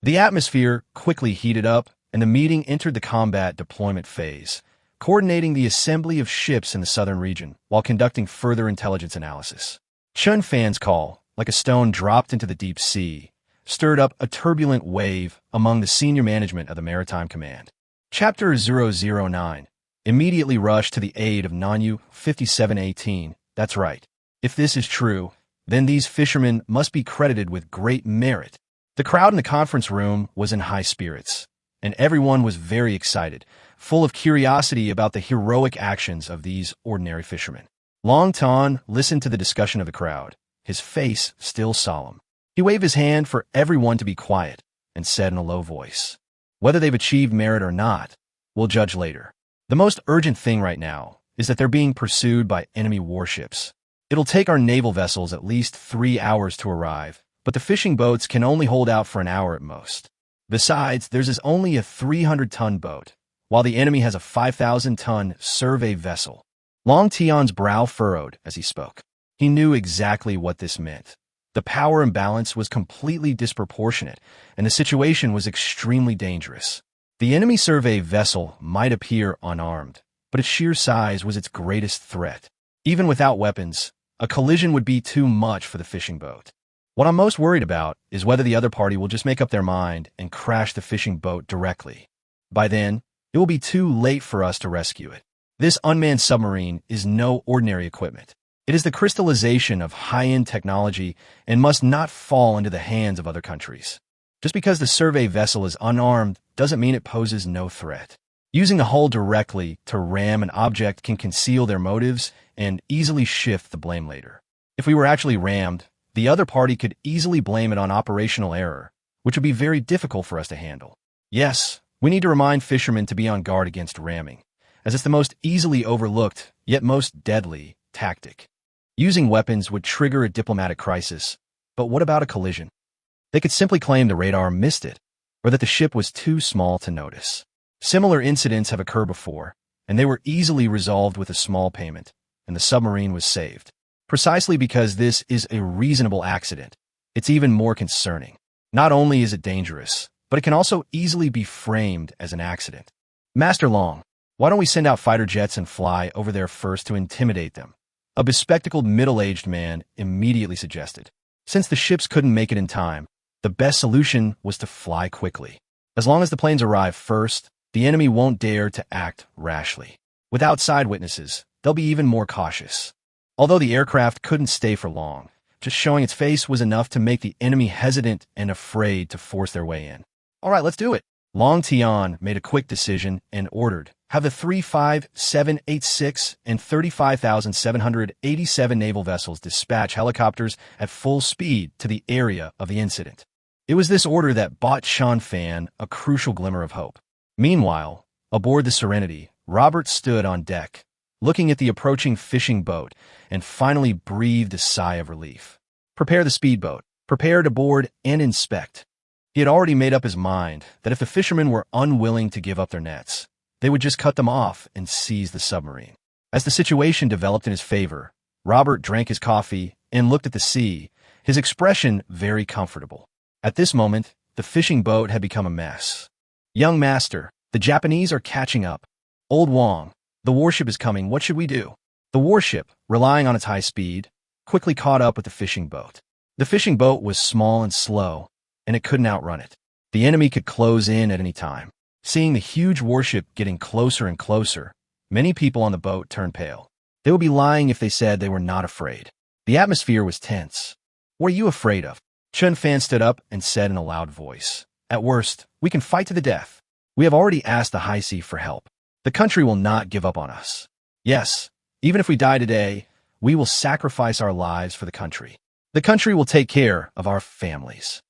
The atmosphere quickly heated up, and the meeting entered the combat deployment phase, coordinating the assembly of ships in the southern region while conducting further intelligence analysis. Chen Fan's call, like a stone dropped into the deep sea, stirred up a turbulent wave among the senior management of the Maritime Command. Chapter 009 immediately rushed to the aid of Nanyu 5718. That's right. If this is true, then these fishermen must be credited with great merit. The crowd in the conference room was in high spirits, and everyone was very excited, full of curiosity about the heroic actions of these ordinary fishermen. Long Tan listened to the discussion of the crowd, his face still solemn. He waved his hand for everyone to be quiet and said in a low voice, "Whether they've achieved merit or not, we'll judge later. The most urgent thing right now is that they're being pursued by enemy warships. It'll take our naval vessels at least 3 hours to arrive, but the fishing boats can only hold out for an hour at most. Besides, theirs is only a 300-ton boat, while the enemy has a 5,000-ton survey vessel." Long Tian's brow furrowed as he spoke. He knew exactly what this meant. The power imbalance was completely disproportionate, and the situation was extremely dangerous. The enemy survey vessel might appear unarmed, but its sheer size was its greatest threat. Even without weapons, a collision would be too much for the fishing boat. What I'm most worried about is whether the other party will just make up their mind and crash the fishing boat directly. By then, it will be too late for us to rescue it. This unmanned submarine is no ordinary equipment. It is the crystallization of high-end technology and must not fall into the hands of other countries. Just because the survey vessel is unarmed doesn't mean it poses no threat. Using a hull directly to ram an object can conceal their motives and easily shift the blame later. If we were actually rammed, the other party could easily blame it on operational error, which would be very difficult for us to handle. Yes, we need to remind fishermen to be on guard against ramming, as it's the most easily overlooked, yet most deadly, tactic. Using weapons would trigger a diplomatic crisis, but what about a collision? They could simply claim the radar missed it, or that the ship was too small to notice. Similar incidents have occurred before, and they were easily resolved with a small payment, and the submarine was saved. Precisely because this is a reasonable accident, it's even more concerning. Not only is it dangerous, but it can also easily be framed as an accident. Master Long, why don't we send out fighter jets and fly over there first to intimidate them? A bespectacled middle-aged man immediately suggested. Since the ships couldn't make it in time, the best solution was to fly quickly. As long as the planes arrive first, the enemy won't dare to act rashly. With outside witnesses, they'll be even more cautious. Although the aircraft couldn't stay for long, just showing its face was enough to make the enemy hesitant and afraid to force their way in. All right, let's do it. Long Tian made a quick decision and ordered, have the 35786 and 35,787 naval vessels dispatch helicopters at full speed to the area of the incident. It was this order that bought Chen Fan a crucial glimmer of hope. Meanwhile, aboard the Serenity, Robert stood on deck, looking at the approaching fishing boat, and finally breathed a sigh of relief. Prepare the speedboat, prepare to board and inspect. He had already made up his mind that if the fishermen were unwilling to give up their nets, they would just cut them off and seize the submarine. As the situation developed in his favor, Robert drank his coffee and looked at the sea, his expression very comfortable. At this moment, the fishing boat had become a mess. Young master, the Japanese are catching up. Old Wong, the warship is coming, what should we do? The warship, relying on its high speed, quickly caught up with the fishing boat. The fishing boat was small and slow, and it couldn't outrun it. The enemy could close in at any time. Seeing the huge warship getting closer and closer, many people on the boat turned pale. They would be lying if they said they were not afraid. The atmosphere was tense. What are you afraid of? Chen Fan stood up and said in a loud voice, at worst, we can fight to the death. We have already asked the High Sea for help. The country will not give up on us. Yes, even if we die today, we will sacrifice our lives for the country. The country will take care of our families.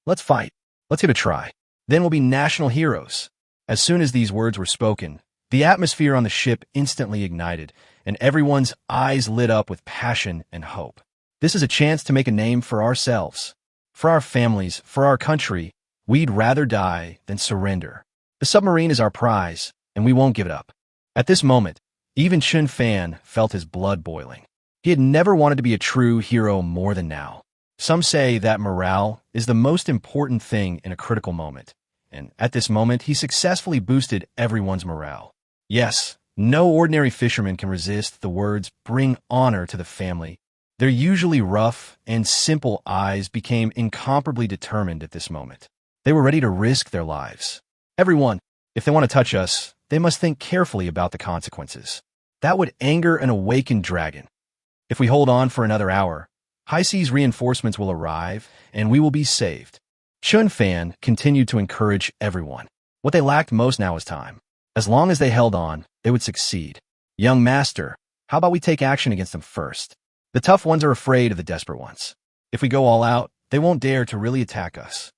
Let's fight. Let's give it a try. Then we'll be national heroes. As soon as these words were spoken, the atmosphere on the ship instantly ignited, and everyone's eyes lit up with passion and hope. This is a chance to make a name for ourselves. For our families, for our country, we'd rather die than surrender. The submarine is our prize, and we won't give it up. At this moment, even Chen Fan felt his blood boiling. He had never wanted to be a true hero more than now. Some say that morale is the most important thing in a critical moment, and at this moment, he successfully boosted everyone's morale. Yes, no ordinary fisherman can resist the words, bring honor to the family. Their usually rough and simple eyes became incomparably determined at this moment. They were ready to risk their lives. Everyone, if they want to touch us, they must think carefully about the consequences. That would anger an awakened dragon. If we hold on for another hour, High Seas reinforcements will arrive, and we will be saved. Chen Fan continued to encourage everyone. What they lacked most now was time. As long as they held on, they would succeed. Young master, how about we take action against them first? The tough ones are afraid of the desperate ones. If we go all out, they won't dare to really attack us.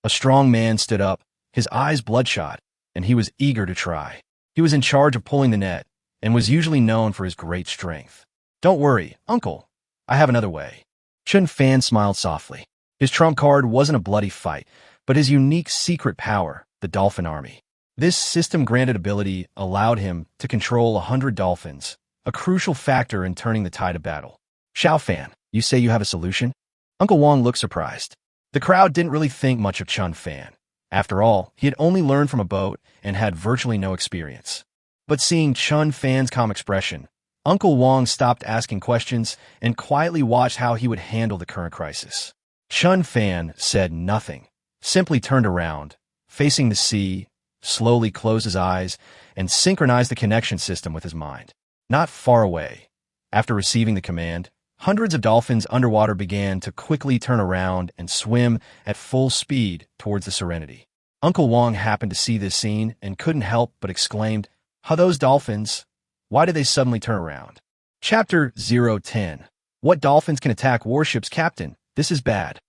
A strong man stood up, his eyes bloodshot, and he was eager to try. He was in charge of pulling the net, and was usually known for his great strength. Don't worry, uncle. I have another way. Chen Fan smiled softly. His trump card wasn't a bloody fight, but his unique secret power, the Dolphin Army. This system-granted ability allowed him to control 100 dolphins, a crucial factor in turning the tide of battle. Xiao Fan, you say you have a solution? Uncle Wong looked surprised. The crowd didn't really think much of Chen Fan. After all, he had only learned from a boat and had virtually no experience. But seeing Chen Fan's calm expression, Uncle Wong stopped asking questions and quietly watched how he would handle the current crisis. Chen Fan said nothing, simply turned around, facing the sea, slowly closed his eyes, and synchronized the connection system with his mind. Not far away, after receiving the command, hundreds of dolphins underwater began to quickly turn around and swim at full speed towards the Serenity. Uncle Wong happened to see this scene and couldn't help but exclaimed, "How those dolphins? Why did they suddenly turn around?" Chapter 010. What dolphins can attack warships, Captain? This is bad.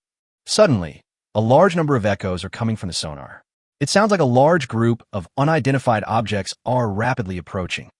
Suddenly, a large number of echoes are coming from the sonar. It sounds like a large group of unidentified objects are rapidly approaching.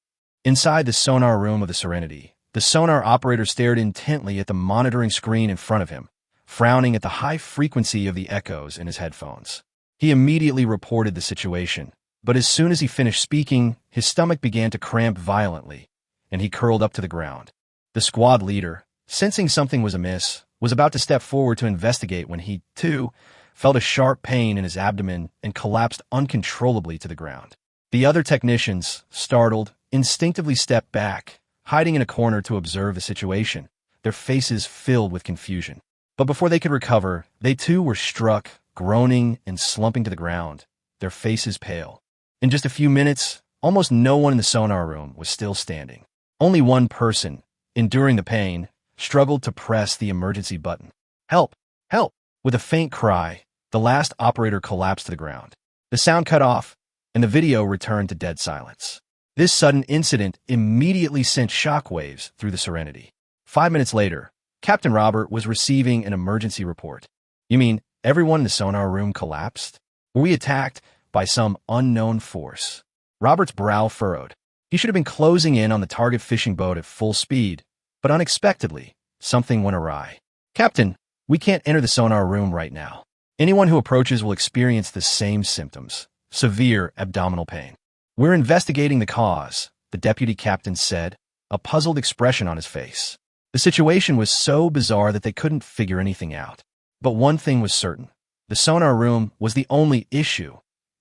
Inside the sonar room of the Serenity, the sonar operator stared intently at the monitoring screen in front of him, frowning at the high frequency of the echoes in his headphones. He immediately reported the situation, but as soon as he finished speaking, his stomach began to cramp violently, and he curled up to the ground. The squad leader, sensing something was amiss, was about to step forward to investigate when he, too, felt a sharp pain in his abdomen and collapsed uncontrollably to the ground. The other technicians, startled, instinctively stepped back, hiding in a corner to observe the situation, their faces filled with confusion. But before they could recover, they too were struck, groaning and slumping to the ground, their faces pale. In just a few minutes, almost no one in the sonar room was still standing. Only one person, enduring the pain, struggled to press the emergency button. Help! Help! With a faint cry, the last operator collapsed to the ground. The sound cut off, and the video returned to dead silence. This sudden incident immediately sent shockwaves through the Serenity. 5 minutes later, Captain Robert was receiving an emergency report. You mean everyone in the sonar room collapsed? Were we attacked by some unknown force? Robert's brow furrowed. He should have been closing in on the target fishing boat at full speed, but unexpectedly, something went awry. Captain, we can't enter the sonar room right now. Anyone who approaches will experience the same symptoms: severe abdominal pain. We're investigating the cause, the deputy captain said, a puzzled expression on his face. The situation was so bizarre that they couldn't figure anything out. But one thing was certain. The sonar room was the only issue.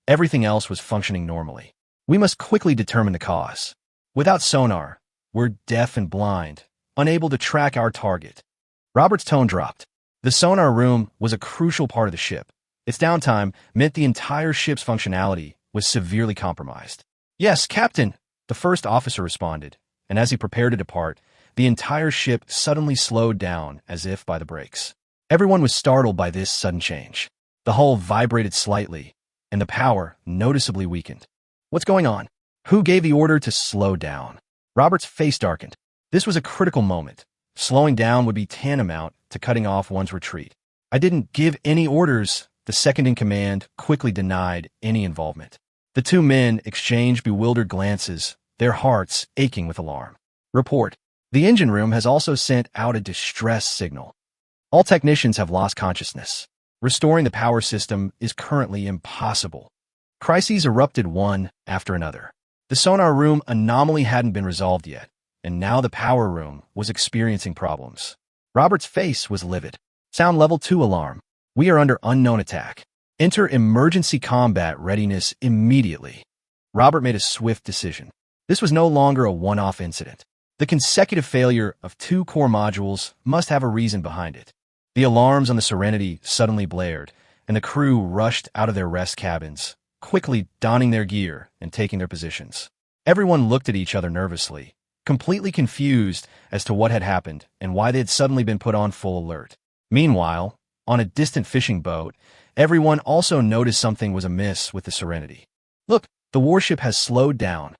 Everything else was functioning normally. We must quickly determine the cause. Without sonar, we're deaf and blind, unable to track our target. Robert's tone dropped. The sonar room was a crucial part of the ship. Its downtime meant the entire ship's functionality was severely compromised. Yes, Captain, the first officer responded, and as he prepared to depart, the entire ship suddenly slowed down as if by the brakes. Everyone was startled by this sudden change. The hull vibrated slightly, and the power noticeably weakened. What's going on? Who gave the order to slow down? Robert's face darkened. This was a critical moment. Slowing down would be tantamount to cutting off one's retreat. I didn't give any orders. The second in command quickly denied any involvement. The two men exchanged bewildered glances, their hearts aching with alarm. Report. The engine room has also sent out a distress signal. All technicians have lost consciousness. Restoring the power system is currently impossible. Crises erupted one after another. The sonar room anomaly hadn't been resolved yet, and now the power room was experiencing problems. Robert's face was livid. Sound level 2 alarm. We are under unknown attack. Enter emergency combat readiness immediately. Robert made a swift decision. This was no longer a one-off incident. The consecutive failure of 2 core modules must have a reason behind it. The alarms on the Serenity suddenly blared, and the crew rushed out of their rest cabins, quickly donning their gear and taking their positions. Everyone looked at each other nervously, completely confused as to what had happened and why they had suddenly been put on full alert. Meanwhile, on a distant fishing boat, everyone also noticed something was amiss with the Serenity. Look, the warship has slowed down.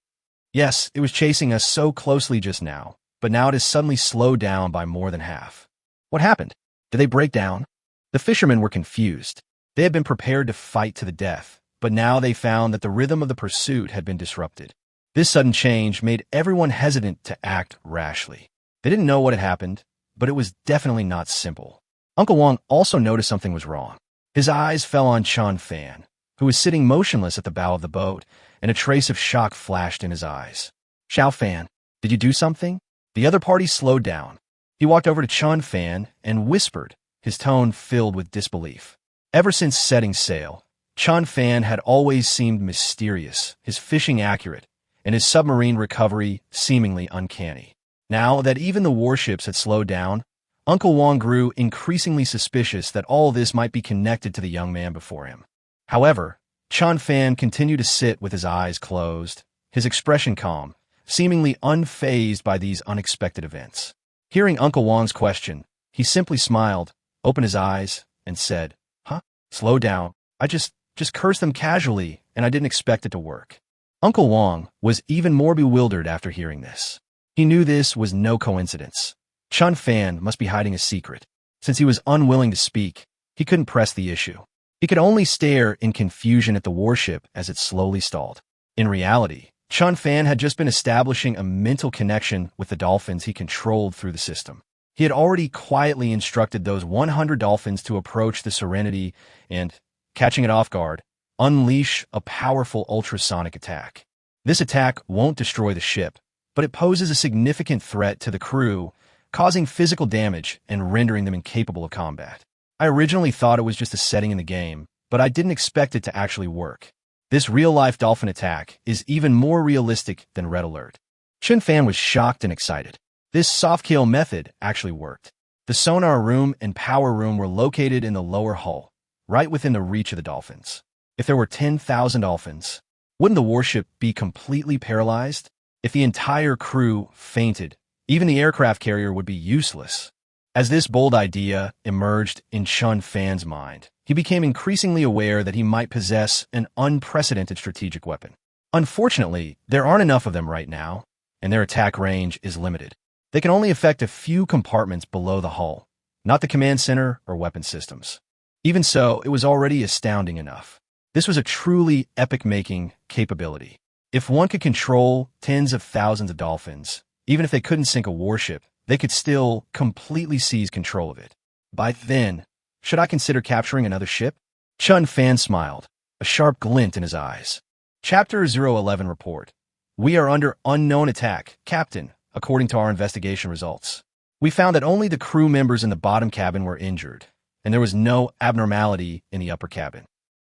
Yes, it was chasing us so closely just now, but now it has suddenly slowed down by more than half. What happened? Did they break down? The fishermen were confused. They had been prepared to fight to the death, but now they found that the rhythm of the pursuit had been disrupted. This sudden change made everyone hesitant to act rashly. They didn't know what had happened, but it was definitely not simple. Uncle Wong also noticed something was wrong. His eyes fell on Chen Fan, who was sitting motionless at the bow of the boat, and a trace of shock flashed in his eyes. Xiao Fan, did you do something? The other party slowed down. He walked over to Chen Fan and whispered, his tone filled with disbelief. Ever since setting sail, Chen Fan had always seemed mysterious, his fishing accurate, and his submarine recovery seemingly uncanny. Now that even the warships had slowed down, Uncle Wong grew increasingly suspicious that all this might be connected to the young man before him. However, Chen Fan continued to sit with his eyes closed, his expression calm, seemingly unfazed by these unexpected events. Hearing Uncle Wong's question, he simply smiled, opened his eyes, and said, "Huh? Slow down. I just cursed them casually, and I didn't expect it to work." Uncle Wong was even more bewildered after hearing this. He knew this was no coincidence. Chen Fan must be hiding a secret. Since he was unwilling to speak, he couldn't press the issue. He could only stare in confusion at the warship as it slowly stalled. In reality, Chen Fan had just been establishing a mental connection with the dolphins he controlled through the system. He had already quietly instructed those 100 dolphins to approach the Serenity and, catching it off guard, unleash a powerful ultrasonic attack. This attack won't destroy the ship, but it poses a significant threat to the crew, causing physical damage and rendering them incapable of combat. I originally thought it was just a setting in the game, but I didn't expect it to actually work. This real-life dolphin attack is even more realistic than Red Alert. Chen Fan was shocked and excited. This soft-kill method actually worked. The sonar room and power room were located in the lower hull, right within the reach of the dolphins. If there were 10,000 dolphins, wouldn't the warship be completely paralyzed? If the entire crew fainted, even the aircraft carrier would be useless. As this bold idea emerged in Chen Fan's mind, he became increasingly aware that he might possess an unprecedented strategic weapon. Unfortunately, there aren't enough of them right now, and their attack range is limited. They can only affect a few compartments below the hull, not the command center or weapon systems. Even so, it was already astounding enough. This was a truly epic-making capability. If one could control tens of thousands of dolphins, even if they couldn't sink a warship, they could still completely seize control of it. By then, should I consider capturing another ship? Chen Fan smiled, a sharp glint in his eyes. Chapter 011 report. We are under unknown attack, Captain, according to our investigation results. We found that only the crew members in the bottom cabin were injured, and there was no abnormality in the upper cabin.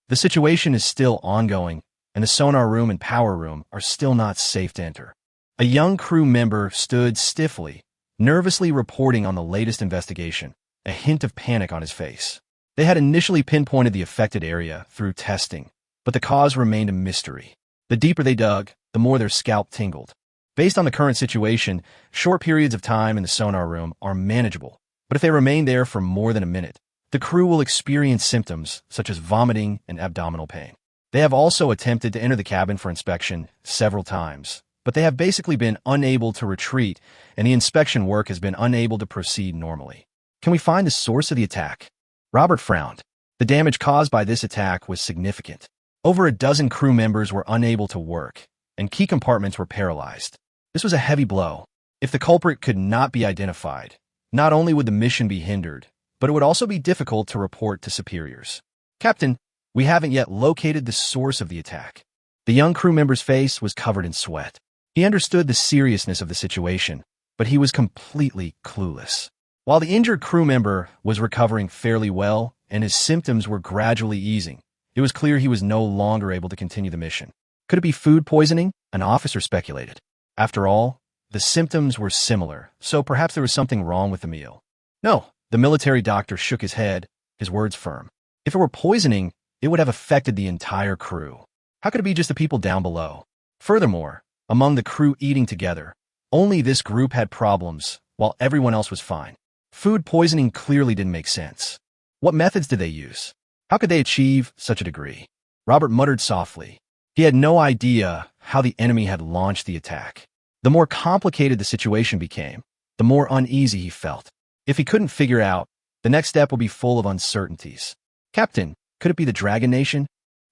The situation is still ongoing, and the sonar room and power room are still not safe to enter. A young crew member stood stiffly, nervously reporting on the latest investigation, a hint of panic on his face. They had initially pinpointed the affected area through testing, but the cause remained a mystery. The deeper they dug, the more their scalp tingled. Based on the current situation, short periods of time in the sonar room are manageable, but if they remain there for more than a minute, the crew will experience symptoms such as vomiting and abdominal pain. They have also attempted to enter the cabin for inspection several times, but they have basically been unable to retreat, and the inspection work has been unable to proceed normally. Can we find the source of the attack? Robert frowned. The damage caused by this attack was significant. Over a dozen crew members were unable to work, and key compartments were paralyzed. This was a heavy blow. If the culprit could not be identified, not only would the mission be hindered, but it would also be difficult to report to superiors. Captain, we haven't yet located the source of the attack. The young crew member's face was covered in sweat. He understood the seriousness of the situation, but he was completely clueless. While the injured crew member was recovering fairly well and his symptoms were gradually easing, it was clear he was no longer able to continue the mission. Could it be food poisoning? An officer speculated. After all, the symptoms were similar, so perhaps there was something wrong with the meal. No, the military doctor shook his head, his words firm. If it were poisoning, it would have affected the entire crew. How could it be just the people down below? Furthermore, among the crew eating together, only this group had problems, while everyone else was fine. Food poisoning clearly didn't make sense. What methods did they use? How could they achieve such a degree? Robert muttered softly. He had no idea how the enemy had launched the attack. The more complicated the situation became, the more uneasy he felt. If he couldn't figure out, the next step would be full of uncertainties. Captain, could it be the Dragon Nation?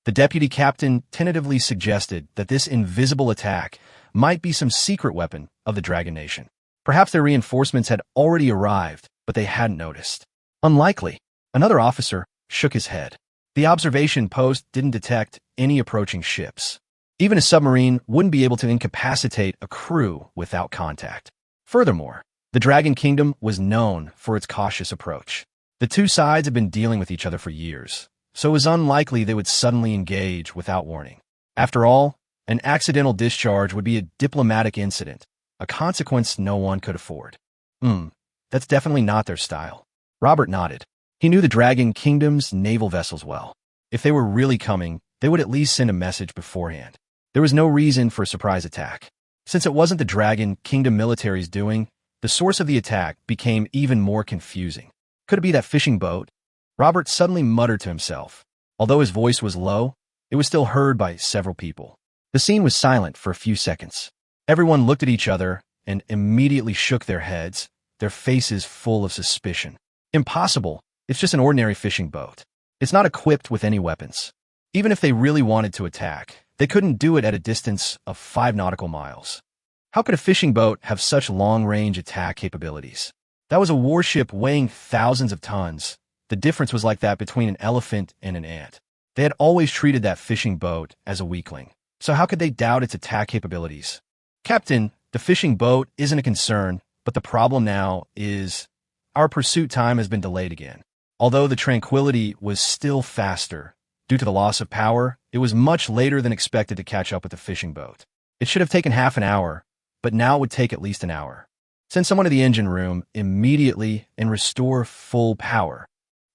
The deputy captain tentatively suggested that this invisible attack might be some secret weapon of the Dragon Nation. Perhaps their reinforcements had already arrived, but they hadn't noticed. Unlikely. Another officer shook his head. The observation post didn't detect any approaching ships. Even a submarine wouldn't be able to incapacitate a crew without contact. Furthermore, the Dragon Kingdom was known for its cautious approach. The two sides had been dealing with each other for years, so it was unlikely they would suddenly engage without warning. After all, an accidental discharge would be a diplomatic incident, a consequence no one could afford. That's definitely not their style. Robert nodded. He knew the Dragon Kingdom's naval vessels well. If they were really coming, they would at least send a message beforehand. There was no reason for a surprise attack. Since it wasn't the Dragon Kingdom military's doing, the source of the attack became even more confusing. Could it be that fishing boat? Robert suddenly muttered to himself. Although his voice was low, it was still heard by several people. The scene was silent for a few seconds. Everyone looked at each other and immediately shook their heads, their faces full of suspicion. Impossible. It's just an ordinary fishing boat. It's not equipped with any weapons. Even if they really wanted to attack, they couldn't do it at a distance of 5 nautical miles. How could a fishing boat have such long-range attack capabilities? That was a warship weighing thousands of tons. The difference was like that between an elephant and an ant. They had always treated that fishing boat as a weakling. So how could they doubt its attack capabilities? Captain, the fishing boat isn't a concern, but the problem now is our pursuit time has been delayed again. Although the Tranquility was still faster, due to the loss of power, it was much later than expected to catch up with the fishing boat. It should have taken half an hour, but now it would take at least an hour. Send someone to the engine room immediately and restore full power.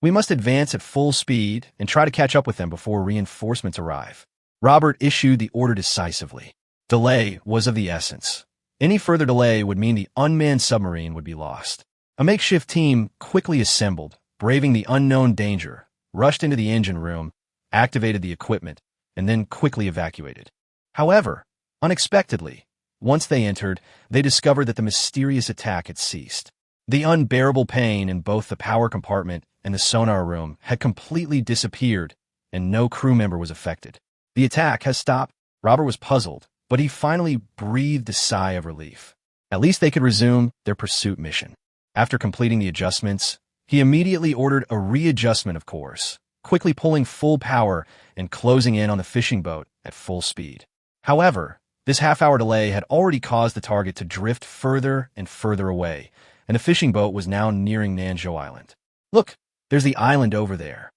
We must advance at full speed and try to catch up with them before reinforcements arrive. Robert issued the order decisively. Delay was of the essence. Any further delay would mean the unmanned submarine would be lost. A makeshift team quickly assembled, braving the unknown danger, rushed into the engine room, activated the equipment, and then quickly evacuated. However, unexpectedly, once they entered, they discovered that the mysterious attack had ceased. The unbearable pain in both the power compartment and the sonar room had completely disappeared, and no crew member was affected. The attack has stopped. Robert was puzzled, but he finally breathed a sigh of relief. At least they could resume their pursuit mission. After completing the adjustments, he immediately ordered a readjustment of course, quickly pulling full power and closing in on the fishing boat at full speed. However, this half-hour delay had already caused the target to drift further and further away, and the fishing boat was now nearing Nanzhou Island. Look, there's the island over there.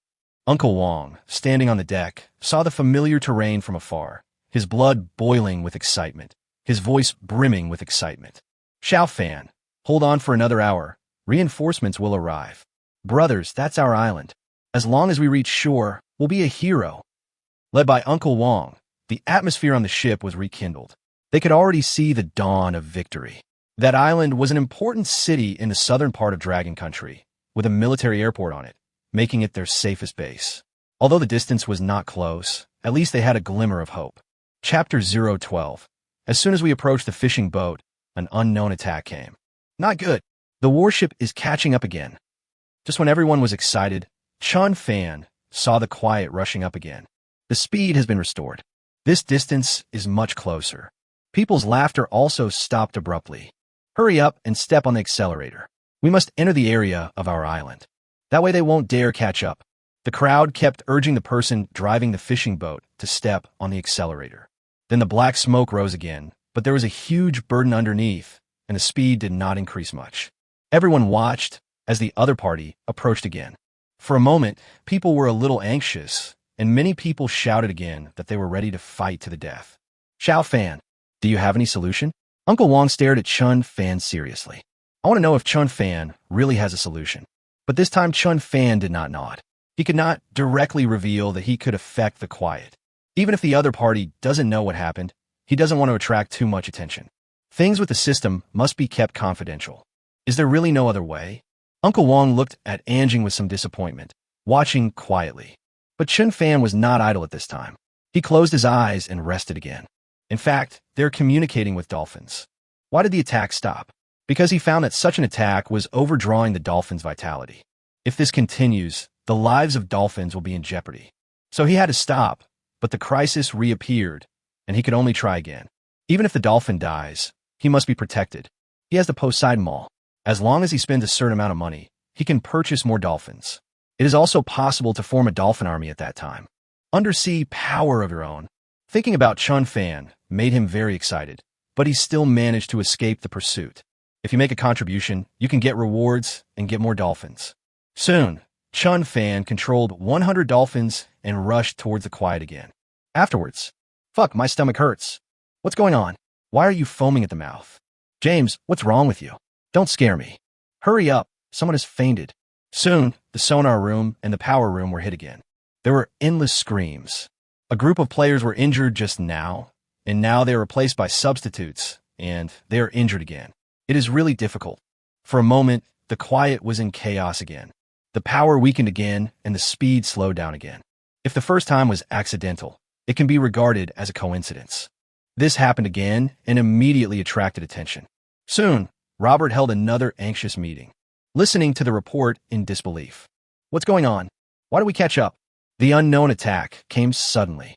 Uncle Wong, standing on the deck, saw the familiar terrain from afar, his blood boiling with excitement, his voice brimming with excitement. Chen Fan, hold on for another hour. Reinforcements will arrive. Brothers, that's our island. As long as we reach shore, we'll be a hero. Led by Uncle Wong, the atmosphere on the ship was rekindled. They could already see the dawn of victory. That island was an important city in the southern part of Dragon Country, with a military airport on it, making it their safest base. Although the distance was not close, at least they had a glimmer of hope. Chapter 012. As soon as we approached the fishing boat, an unknown attack came. Not good. The warship is catching up again. Just when everyone was excited, Chen Fan saw the quiet rushing up again. The speed has been restored. This distance is much closer. People's laughter also stopped abruptly. Hurry up and step on the accelerator. We must enter the area of our island. That way they won't dare catch up. The crowd kept urging the person driving the fishing boat to step on the accelerator. Then the black smoke rose again, but there was a huge burden underneath, and the speed did not increase much. Everyone watched as the other party approached again. For a moment, people were a little anxious, and many people shouted again that they were ready to fight to the death. Chen Fan, do you have any solution? Uncle Wong stared at Chen Fan seriously. I want to know if Chen Fan really has a solution. But this time Chen Fan did not nod. He could not directly reveal that he could affect the quiet. Even if the other party doesn't know what happened, he doesn't want to attract too much attention. Things with the system must be kept confidential. Is there really no other way? Uncle Wong looked at Anjing with some disappointment, watching quietly. But Chen Fan was not idle at this time. He closed his eyes and rested again. In fact, they're communicating with dolphins. Why did the attack stop? Because he found that such an attack was overdrawing the dolphins' vitality. If this continues, the lives of dolphins will be in jeopardy. So he had to stop, but the crisis reappeared, and he could only try again. Even if the dolphin dies, he must be protected. He has the Poseidon Mall. As long as he spends a certain amount of money, he can purchase more dolphins. It is also possible to form a dolphin army at that time. Undersea power of your own. Thinking about Chen Fan made him very excited, but he still managed to escape the pursuit. If you make a contribution, you can get rewards and get more dolphins. Soon, Chen Fan controlled 100 dolphins and rushed towards the quiet again. Afterwards, fuck, my stomach hurts. What's going on? Why are you foaming at the mouth? James, what's wrong with you? Don't scare me. Hurry up, someone has fainted. Soon, the sonar room and the power room were hit again. There were endless screams. A group of players were injured just now, and now they are replaced by substitutes, and they are injured again. It is really difficult. For a moment, the quiet was in chaos again. The power weakened again, and the speed slowed down again. If the first time was accidental, it can be regarded as a coincidence. This happened again and immediately attracted attention. Soon, Robert held another anxious meeting, listening to the report in disbelief. What's going on? Why do we catch up? The unknown attack came suddenly.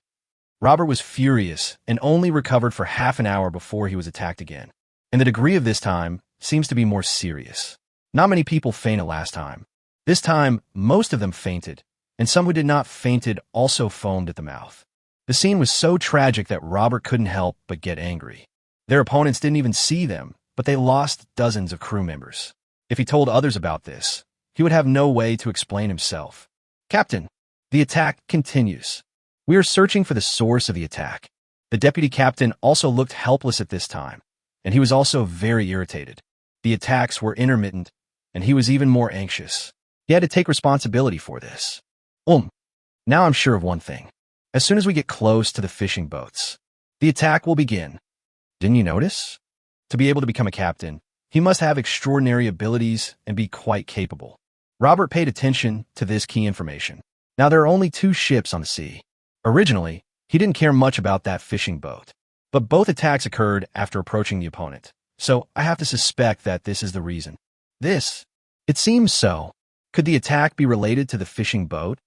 Robert was furious and only recovered for half an hour before he was attacked again. And the degree of this time seems to be more serious. Not many people fainted last time. This time, most of them fainted, and some who did not fainted also foamed at the mouth. The scene was so tragic that Robert couldn't help but get angry. Their opponents didn't even see them, but they lost dozens of crew members. If he told others about this, he would have no way to explain himself. Captain, the attack continues. We are searching for the source of the attack. The deputy captain also looked helpless at this time, and he was also very irritated. The attacks were intermittent, and he was even more anxious. He had to take responsibility for this. Now I'm sure of one thing. As soon as we get close to the fishing boats, The attack will begin. Didn't you notice? To be able to become a captain, he must have extraordinary abilities and be quite capable. Robert paid attention to this key information. Now there are only 2 ships on the sea. Originally, he didn't care much about that fishing boat. But both attacks occurred after approaching the opponent. So I have to suspect that this is the reason. It seems so. Could the attack be related to the fishing boat?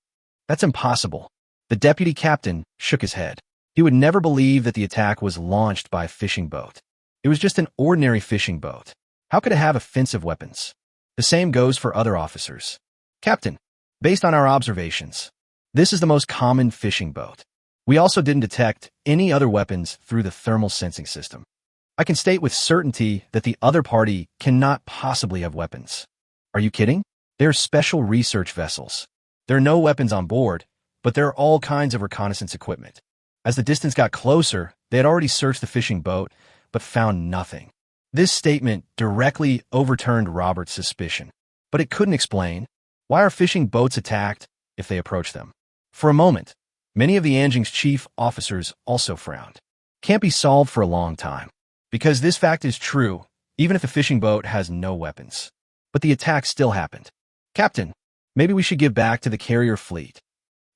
That's impossible. The deputy captain shook his head. He would never believe that the attack was launched by a fishing boat. It was just an ordinary fishing boat. How could it have offensive weapons? The same goes for other officers. Captain, based on our observations, this is the most common fishing boat. We also didn't detect any other weapons through the thermal sensing system. I can state with certainty that the other party cannot possibly have weapons. Are you kidding? They're special research vessels. There are no weapons on board, but there are all kinds of reconnaissance equipment. As the distance got closer, they had already searched the fishing boat, but found nothing. This statement directly overturned Robert's suspicion, but it couldn't explain why are fishing boats attacked if they approach them. For a moment, many of the Anjing's chief officers also frowned. Can't be solved for a long time, because this fact is true, even if the fishing boat has no weapons. But the attack still happened. Captain, maybe we should give back to the carrier fleet.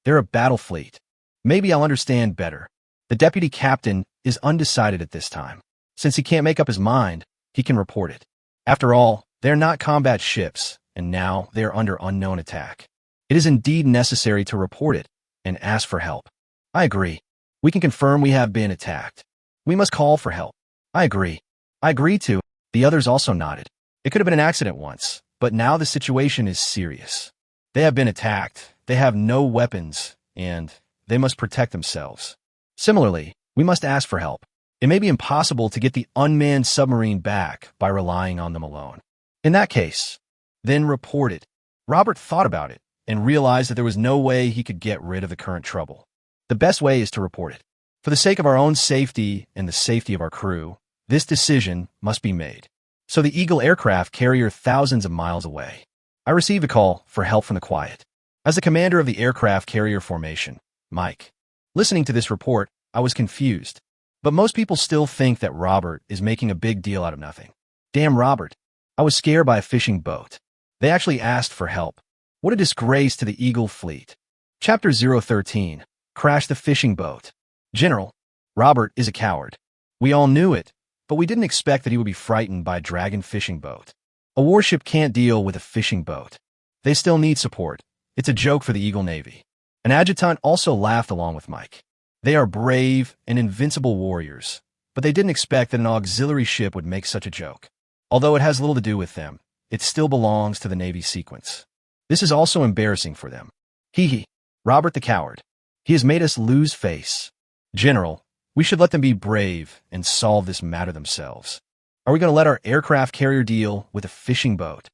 They're a battle fleet. Maybe I'll understand better. The deputy captain is undecided at this time. Since he can't make up his mind, he can report it. After all, they're not combat ships, and now they're under unknown attack. It is indeed necessary to report it and ask for help. I agree. We can confirm we have been attacked. We must call for help. I agree. I agree too. The others also nodded. It could have been an accident once, but now the situation is serious. They have been attacked, they have no weapons, and they must protect themselves. Similarly, we must ask for help. It may be impossible to get the unmanned submarine back by relying on them alone. In that case, then report it. Robert thought about it and realized that there was no way he could get rid of the current trouble. The best way is to report it. For the sake of our own safety and the safety of our crew, this decision must be made. So the Eagle aircraft carrier thousands of miles away. I received a call for help from the quiet. As the commander of the aircraft carrier formation, Mike. Listening to this report, I was confused. But most people still think that Robert is making a big deal out of nothing. Damn Robert. I was scared by a fishing boat. They actually asked for help. What a disgrace to the Eagle fleet. Chapter 013. Crash the fishing boat. General, Robert is a coward. We all knew it, but we didn't expect that he would be frightened by a dragon fishing boat. A warship can't deal with a fishing boat. They still need support. It's a joke for the Eagle Navy. An adjutant also laughed along with Mike. They are brave and invincible warriors, but they didn't expect that an auxiliary ship would make such a joke. Although it has little to do with them, it still belongs to the Navy sequence. This is also embarrassing for them. Hee. Robert the coward. He has made us lose face. General, we should let them be brave and solve this matter themselves. Are we going to let our aircraft carrier deal with a fishing boat?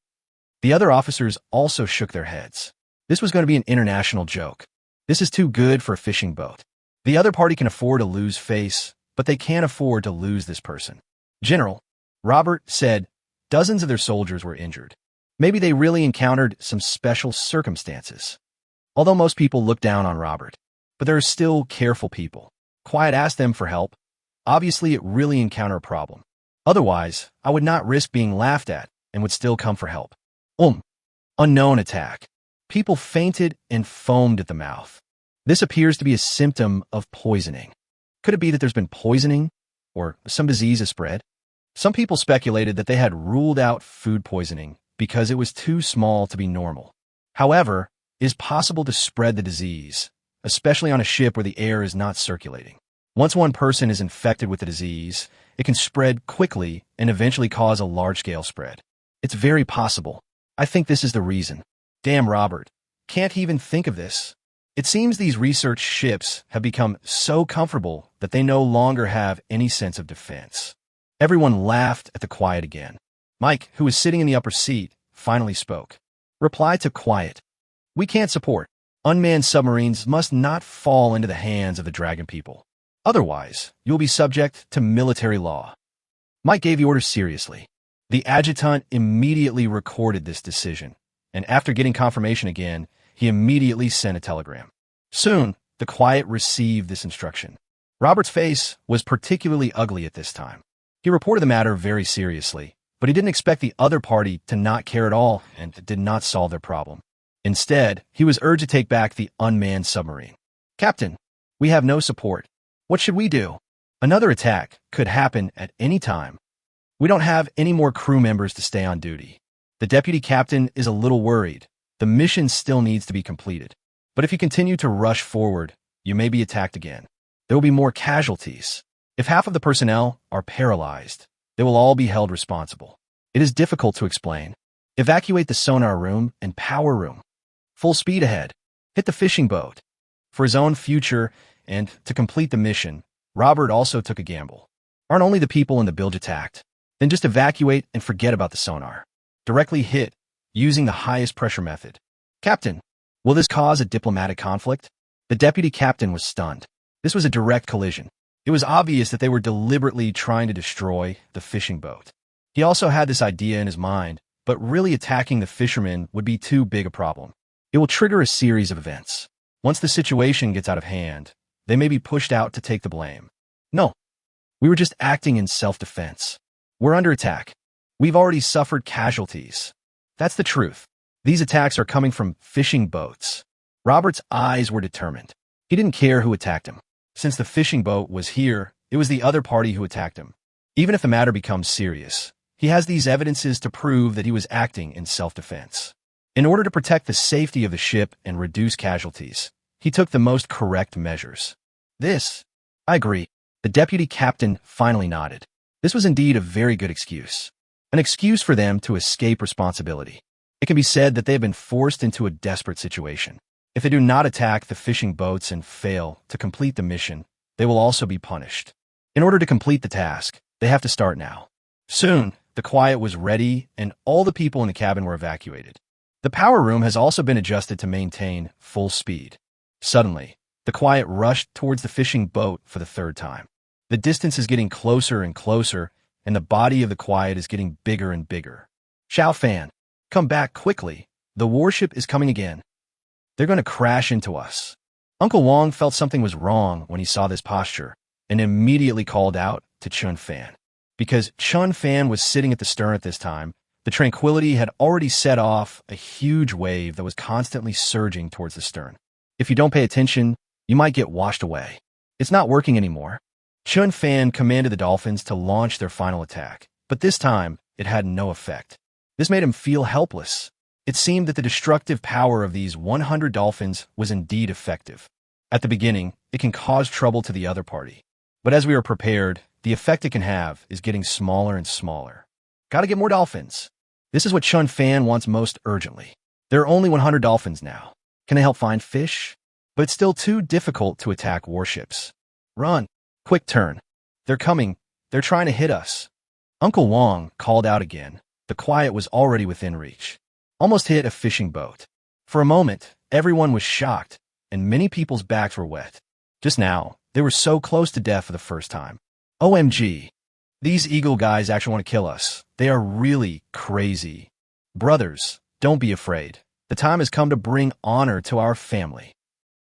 The other officers also shook their heads. This was going to be an international joke. This is too good for a fishing boat. The other party can afford to lose face, but they can't afford to lose this person. General, Robert said dozens of their soldiers were injured. Maybe they really encountered some special circumstances. Although most people look down on Robert, but there are still careful people. Quiet asked them for help. Obviously, it really encountered a problem. Otherwise, I would not risk being laughed at and would still come for help. Unknown attack. People fainted and foamed at the mouth. This appears to be a symptom of poisoning. Could it be that there's been poisoning or some disease has spread? Some people speculated that they had ruled out food poisoning because it was too small to be normal. However, it is possible to spread the disease, especially on a ship where the air is not circulating. Once one person is infected with the disease, it can spread quickly and eventually cause a large-scale spread. It's very possible. I think this is the reason. Damn Robert. Can't he even think of this? It seems these research ships have become so comfortable that they no longer have any sense of defense. Everyone laughed at the quiet again. Mike, who was sitting in the upper seat, finally spoke. Reply to quiet. We can't support. Unmanned submarines must not fall into the hands of the dragon people. Otherwise, you'll be subject to military law. Mike gave the order seriously. The adjutant immediately recorded this decision, and after getting confirmation again, he immediately sent a telegram. Soon, the quiet received this instruction. Robert's face was particularly ugly at this time. He reported the matter very seriously, but he didn't expect the other party to not care at all and did not solve their problem. Instead, he was urged to take back the unmanned submarine. "Captain, we have no support. What should we do? Another attack could happen at any time. We don't have any more crew members to stay on duty." The deputy captain is a little worried. The mission still needs to be completed. But if you continue to rush forward, you may be attacked again. There will be more casualties. If half of the personnel are paralyzed, they will all be held responsible. It is difficult to explain. Evacuate the sonar room and power room. Full speed ahead. Hit the fishing boat. For his own future and to complete the mission, Robert also took a gamble. Aren't only the people in the bilge attacked? Then just evacuate and forget about the sonar. Directly hit, using the highest pressure method. "Captain, will this cause a diplomatic conflict?" The deputy captain was stunned. This was a direct collision. It was obvious that they were deliberately trying to destroy the fishing boat. He also had this idea in his mind, but really attacking the fishermen would be too big a problem. It will trigger a series of events. Once the situation gets out of hand, they may be pushed out to take the blame. "No, we were just acting in self-defense. We're under attack. We've already suffered casualties." That's the truth. These attacks are coming from fishing boats. Robert's eyes were determined. He didn't care who attacked him. Since the fishing boat was here, it was the other party who attacked him. Even if the matter becomes serious, he has these evidences to prove that he was acting in self-defense. In order to protect the safety of the ship and reduce casualties, he took the most correct measures. I agree. The deputy captain finally nodded. This was indeed a very good excuse. An excuse for them to escape responsibility. It can be said that they have been forced into a desperate situation. If they do not attack the fishing boats and fail to complete the mission, they will also be punished. In order to complete the task, they have to start now. Soon, the quiet was ready and all the people in the cabin were evacuated. The power room has also been adjusted to maintain full speed. Suddenly, the quiet rushed towards the fishing boat for the third time. The distance is getting closer and closer, and the body of the quiet is getting bigger and bigger. "Chen Fan, come back quickly. The warship is coming again. They're going to crash into us." Uncle Wong felt something was wrong when he saw this posture, and immediately called out to Chen Fan. Because Chen Fan was sitting at the stern at this time, the Tranquility had already set off a huge wave that was constantly surging towards the stern. If you don't pay attention, you might get washed away. It's not working anymore. Chen Fan commanded the dolphins to launch their final attack, but this time it had no effect. This made him feel helpless. It seemed that the destructive power of these 100 dolphins was indeed effective. At the beginning, it can cause trouble to the other party. But as we are prepared, the effect it can have is getting smaller and smaller. Gotta get more dolphins. This is what Chen Fan wants most urgently. There are only 100 dolphins now. Can they help find fish? But it's still too difficult to attack warships. "Run! Quick turn! They're coming! They're trying to hit us!" Uncle Wong called out again. The quiet was already within reach. Almost hit a fishing boat. For a moment, everyone was shocked, and many people's backs were wet. Just now, they were so close to death for the first time. OMG! These eagle guys actually want to kill us. They are really crazy. Brothers, don't be afraid. The time has come to bring honor to our family.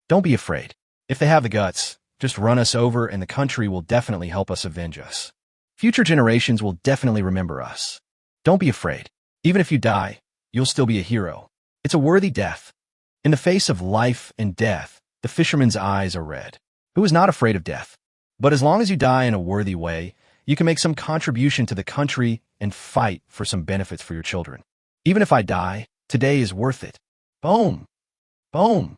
Don't be afraid. If they have the guts, just run us over and the country will definitely help us avenge us. Future generations will definitely remember us. Don't be afraid. Even if you die, you'll still be a hero. It's a worthy death. In the face of life and death, the fisherman's eyes are red. Who is not afraid of death? But as long as you die in a worthy way, you can make some contribution to the country and fight for some benefits for your children. Even if I die, today is worth it. Boom! Boom!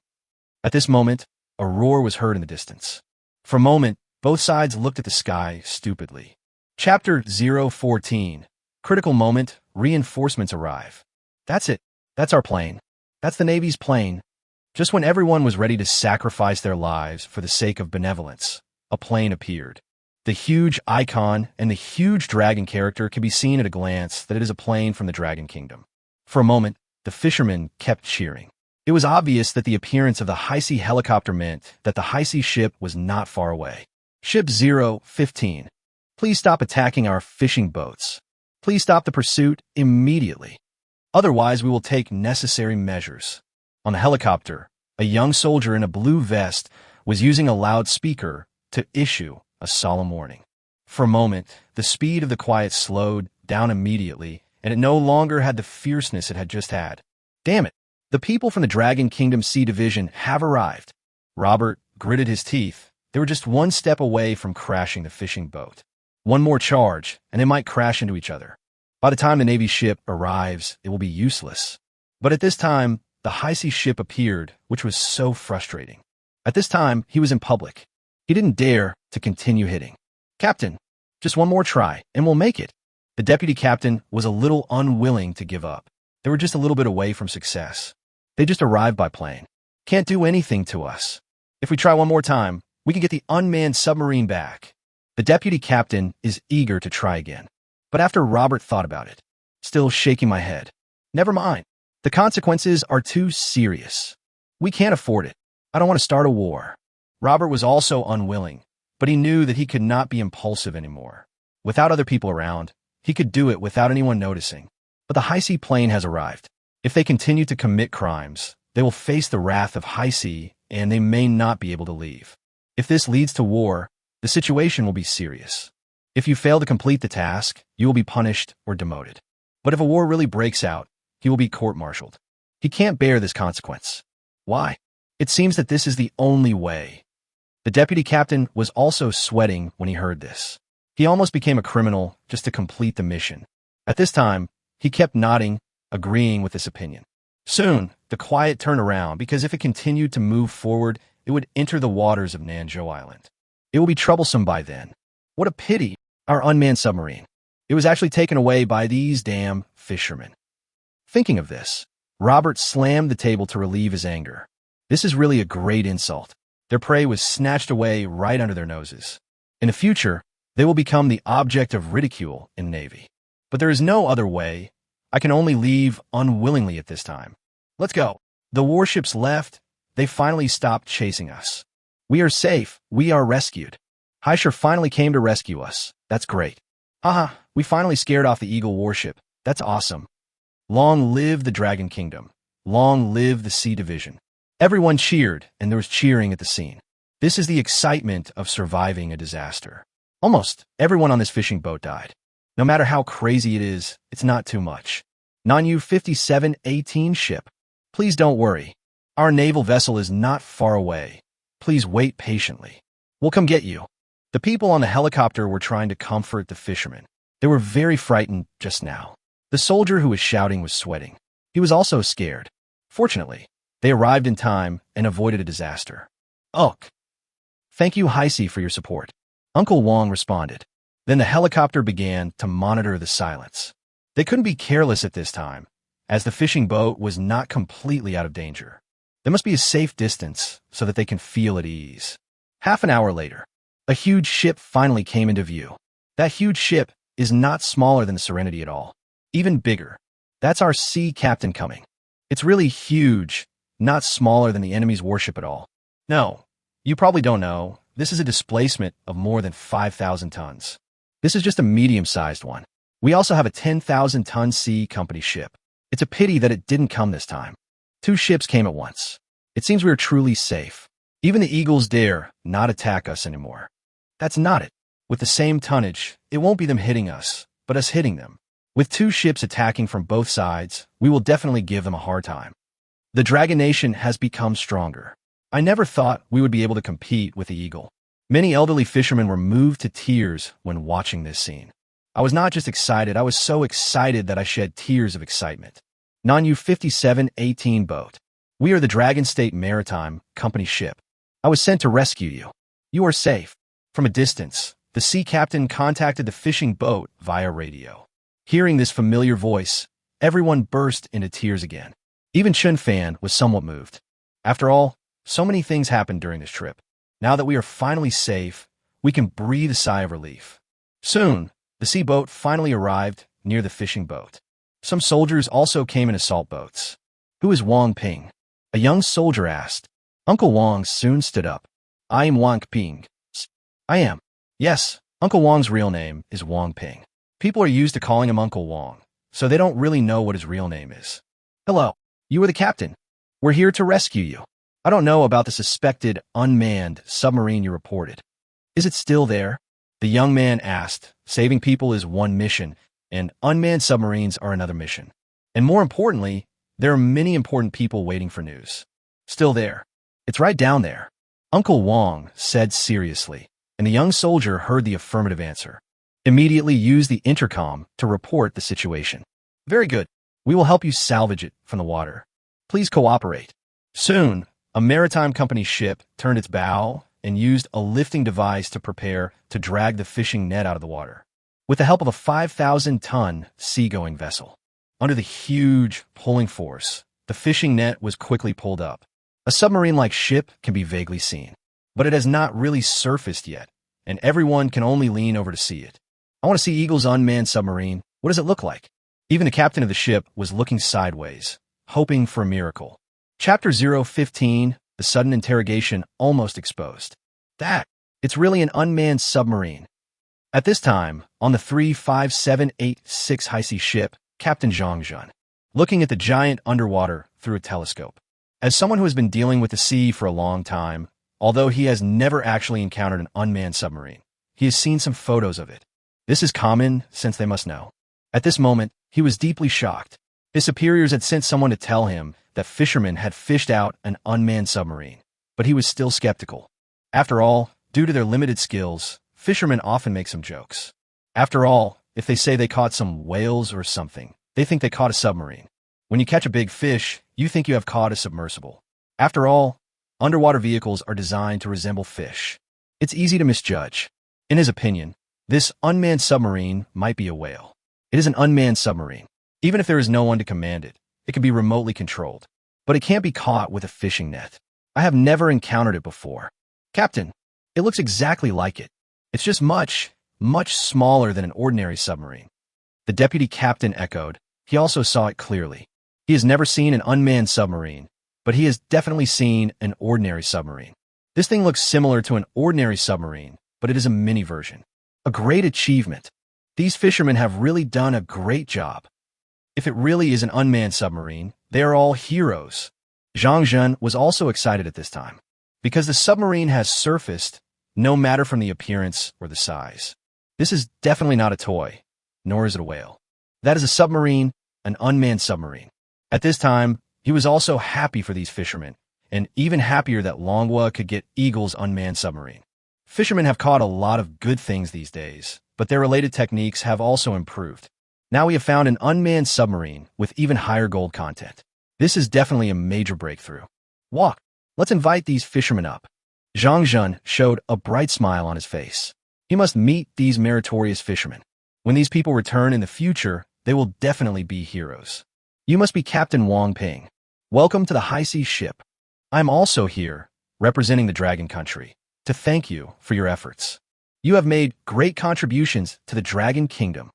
At this moment, a roar was heard in the distance. For a moment, both sides looked at the sky stupidly. Chapter 014. Critical moment, reinforcements arrive. That's it. That's our plane. That's the Navy's plane. Just when everyone was ready to sacrifice their lives for the sake of benevolence, a plane appeared. The huge icon and the huge dragon character can be seen at a glance that it is a plane from the Dragon Kingdom. For a moment, the fishermen kept cheering. It was obvious that the appearance of the high-sea helicopter meant that the high-sea ship was not far away. Ship 015. Please stop attacking our fishing boats. Please stop the pursuit immediately. Otherwise, we will take necessary measures. On the helicopter, a young soldier in a blue vest was using a loudspeaker to issue a solemn warning. For a moment, the speed of the quiet slowed down immediately, and it no longer had the fierceness it had just had. Damn it! The people from the Dragon Kingdom Sea Division have arrived. Robert gritted his teeth. They were just one step away from crashing the fishing boat. One more charge, and they might crash into each other. By the time the Navy ship arrives, it will be useless. But at this time, the high-sea ship appeared, which was so frustrating. At this time, he was in public. He didn't dare to continue hitting. "Captain, just one more try, and we'll make it." The deputy captain was a little unwilling to give up. They were just a little bit away from success. They just arrived by plane. "Can't do anything to us. If we try one more time, we can get the unmanned submarine back." The deputy captain is eager to try again. But after Robert thought about it, still shaking my head, "Never mind. The consequences are too serious. We can't afford it. I don't want to start a war." Robert was also unwilling, but he knew that he could not be impulsive anymore. Without other people around, he could do it without anyone noticing. But the high-sea plane has arrived. If they continue to commit crimes, they will face the wrath of high sea, and they may not be able to leave. If this leads to war, the situation will be serious. If you fail to complete the task, you will be punished or demoted. But if a war really breaks out, he will be court-martialed. He can't bear this consequence. Why? It seems that this is the only way. The deputy captain was also sweating when he heard this. He almost became a criminal just to complete the mission. At this time, he kept nodding, agreeing with this opinion. Soon, the quiet turned around because if it continued to move forward, it would enter the waters of Nanzhou Island. It will be troublesome by then. What a pity, our unmanned submarine. It was actually taken away by these damn fishermen. Thinking of this, Robert slammed the table to relieve his anger. This is really a great insult. Their prey was snatched away right under their noses. In the future, they will become the object of ridicule in the Navy. But there is no other way. I can only leave unwillingly at this time. Let's go. The warships left. They finally stopped chasing us. We are safe. We are rescued. Heisher finally came to rescue us. That's great. Haha, we finally scared off the Eagle warship. That's awesome. Long live the Dragon Kingdom. Long live the Sea Division. Everyone cheered, and there was cheering at the scene. This is the excitement of surviving a disaster. Almost everyone on this fishing boat died. No matter how crazy it is, it's not too much. Nanyu 5718 ship. Please don't worry. Our naval vessel is not far away. Please wait patiently. We'll come get you. The people on the helicopter were trying to comfort the fishermen. They were very frightened just now. The soldier who was shouting was sweating. He was also scared. Fortunately, they arrived in time and avoided a disaster. Ugh. Thank you, Heisey, for your support. Uncle Wong responded. Then the helicopter began to monitor the silence. They couldn't be careless at this time, as the fishing boat was not completely out of danger. There must be a safe distance so that they can feel at ease. Half an hour later, a huge ship finally came into view. That huge ship is not smaller than the Serenity at all. Even bigger. That's our sea captain coming. It's really huge, not smaller than the enemy's warship at all. No, you probably don't know, this is a displacement of more than 5,000 tons. This is just a medium-sized one. We also have a 10,000-ton sea company ship. It's a pity that it didn't come this time. 2 ships came at once. It seems we are truly safe. Even the Eagles dare not attack us anymore. That's not it. With the same tonnage, it won't be them hitting us, but us hitting them. With 2 ships attacking from both sides, we will definitely give them a hard time. The Dragon Nation has become stronger. I never thought we would be able to compete with the Eagle. Many elderly fishermen were moved to tears when watching this scene. I was not just excited, I was so excited that I shed tears of excitement. Nanyu 5718 boat. We are the Dragon State Maritime Company ship. I was sent to rescue you. You are safe. From a distance, the sea captain contacted the fishing boat via radio. Hearing this familiar voice, everyone burst into tears again. Even Chen Fan was somewhat moved. After all, so many things happened during this trip. Now that we are finally safe, we can breathe a sigh of relief. Soon, the sea boat finally arrived near the fishing boat. Some soldiers also came in assault boats. Who is Wang Ping? A young soldier asked. Uncle Wang soon stood up. I am Wang Ping. I am. Yes, Uncle Wang's real name is Wang Ping. People are used to calling him Uncle Wang, so they don't really know what his real name is. Hello, you are the captain. We're here to rescue you. I don't know about the suspected unmanned submarine you reported. Is it still there? The young man asked. Saving people is one mission, and unmanned submarines are another mission. And more importantly, there are many important people waiting for news. Still there. It's right down there. Uncle Wong said seriously, and the young soldier heard the affirmative answer. Immediately use the intercom to report the situation. Very good. We will help you salvage it from the water. Please cooperate. Soon, a maritime company ship turned its bow and used a lifting device to prepare to drag the fishing net out of the water. With the help of a 5,000-ton seagoing vessel. Under the huge pulling force, the fishing net was quickly pulled up. A submarine-like ship can be vaguely seen, but it has not really surfaced yet, and everyone can only lean over to see it. I want to see Eagle's unmanned submarine. What does it look like? Even the captain of the ship was looking sideways, hoping for a miracle. Chapter 015, the sudden interrogation almost exposed. It's really an unmanned submarine. At this time, on the 35786 high-sea ship, Captain Zhang Jun, looking at the giant underwater through a telescope. As someone who has been dealing with the sea for a long time, although he has never actually encountered an unmanned submarine, he has seen some photos of it. This is common, since they must know. At this moment, he was deeply shocked. His superiors had sent someone to tell him that fishermen had fished out an unmanned submarine, but he was still skeptical. After all, due to their limited skills, fishermen often make some jokes. After all, if they say they caught some whales or something, they think they caught a submarine. When you catch a big fish, you think you have caught a submersible. After all, underwater vehicles are designed to resemble fish. It's easy to misjudge. In his opinion, this unmanned submarine might be a whale. It is an unmanned submarine. Even if there is no one to command it, it can be remotely controlled. But it can't be caught with a fishing net. I have never encountered it before. Captain, it looks exactly like it. It's just much smaller than an ordinary submarine. The deputy captain echoed. He also saw it clearly. He has never seen an unmanned submarine, but he has definitely seen an ordinary submarine. This thing looks similar to an ordinary submarine, but it is a mini version. A great achievement. These fishermen have really done a great job. If it really is an unmanned submarine, they are all heroes. Zhang Jun was also excited at this time, because the submarine has surfaced, no matter from the appearance or the size. This is definitely not a toy, nor is it a whale. That is a submarine, an unmanned submarine. At this time, he was also happy for these fishermen, and even happier that Longhua could get Eagle's unmanned submarine. Fishermen have caught a lot of good things these days, but their related techniques have also improved. Now we have found an unmanned submarine with even higher gold content. This is definitely a major breakthrough. Walk. Let's invite these fishermen up. Zhang Jun showed a bright smile on his face. He must meet these meritorious fishermen. When these people return in the future, they will definitely be heroes. You must be Captain Wang Ping. Welcome to the high-sea ship. I'm also here, representing the Dragon Country, to thank you for your efforts. You have made great contributions to the Dragon Kingdom.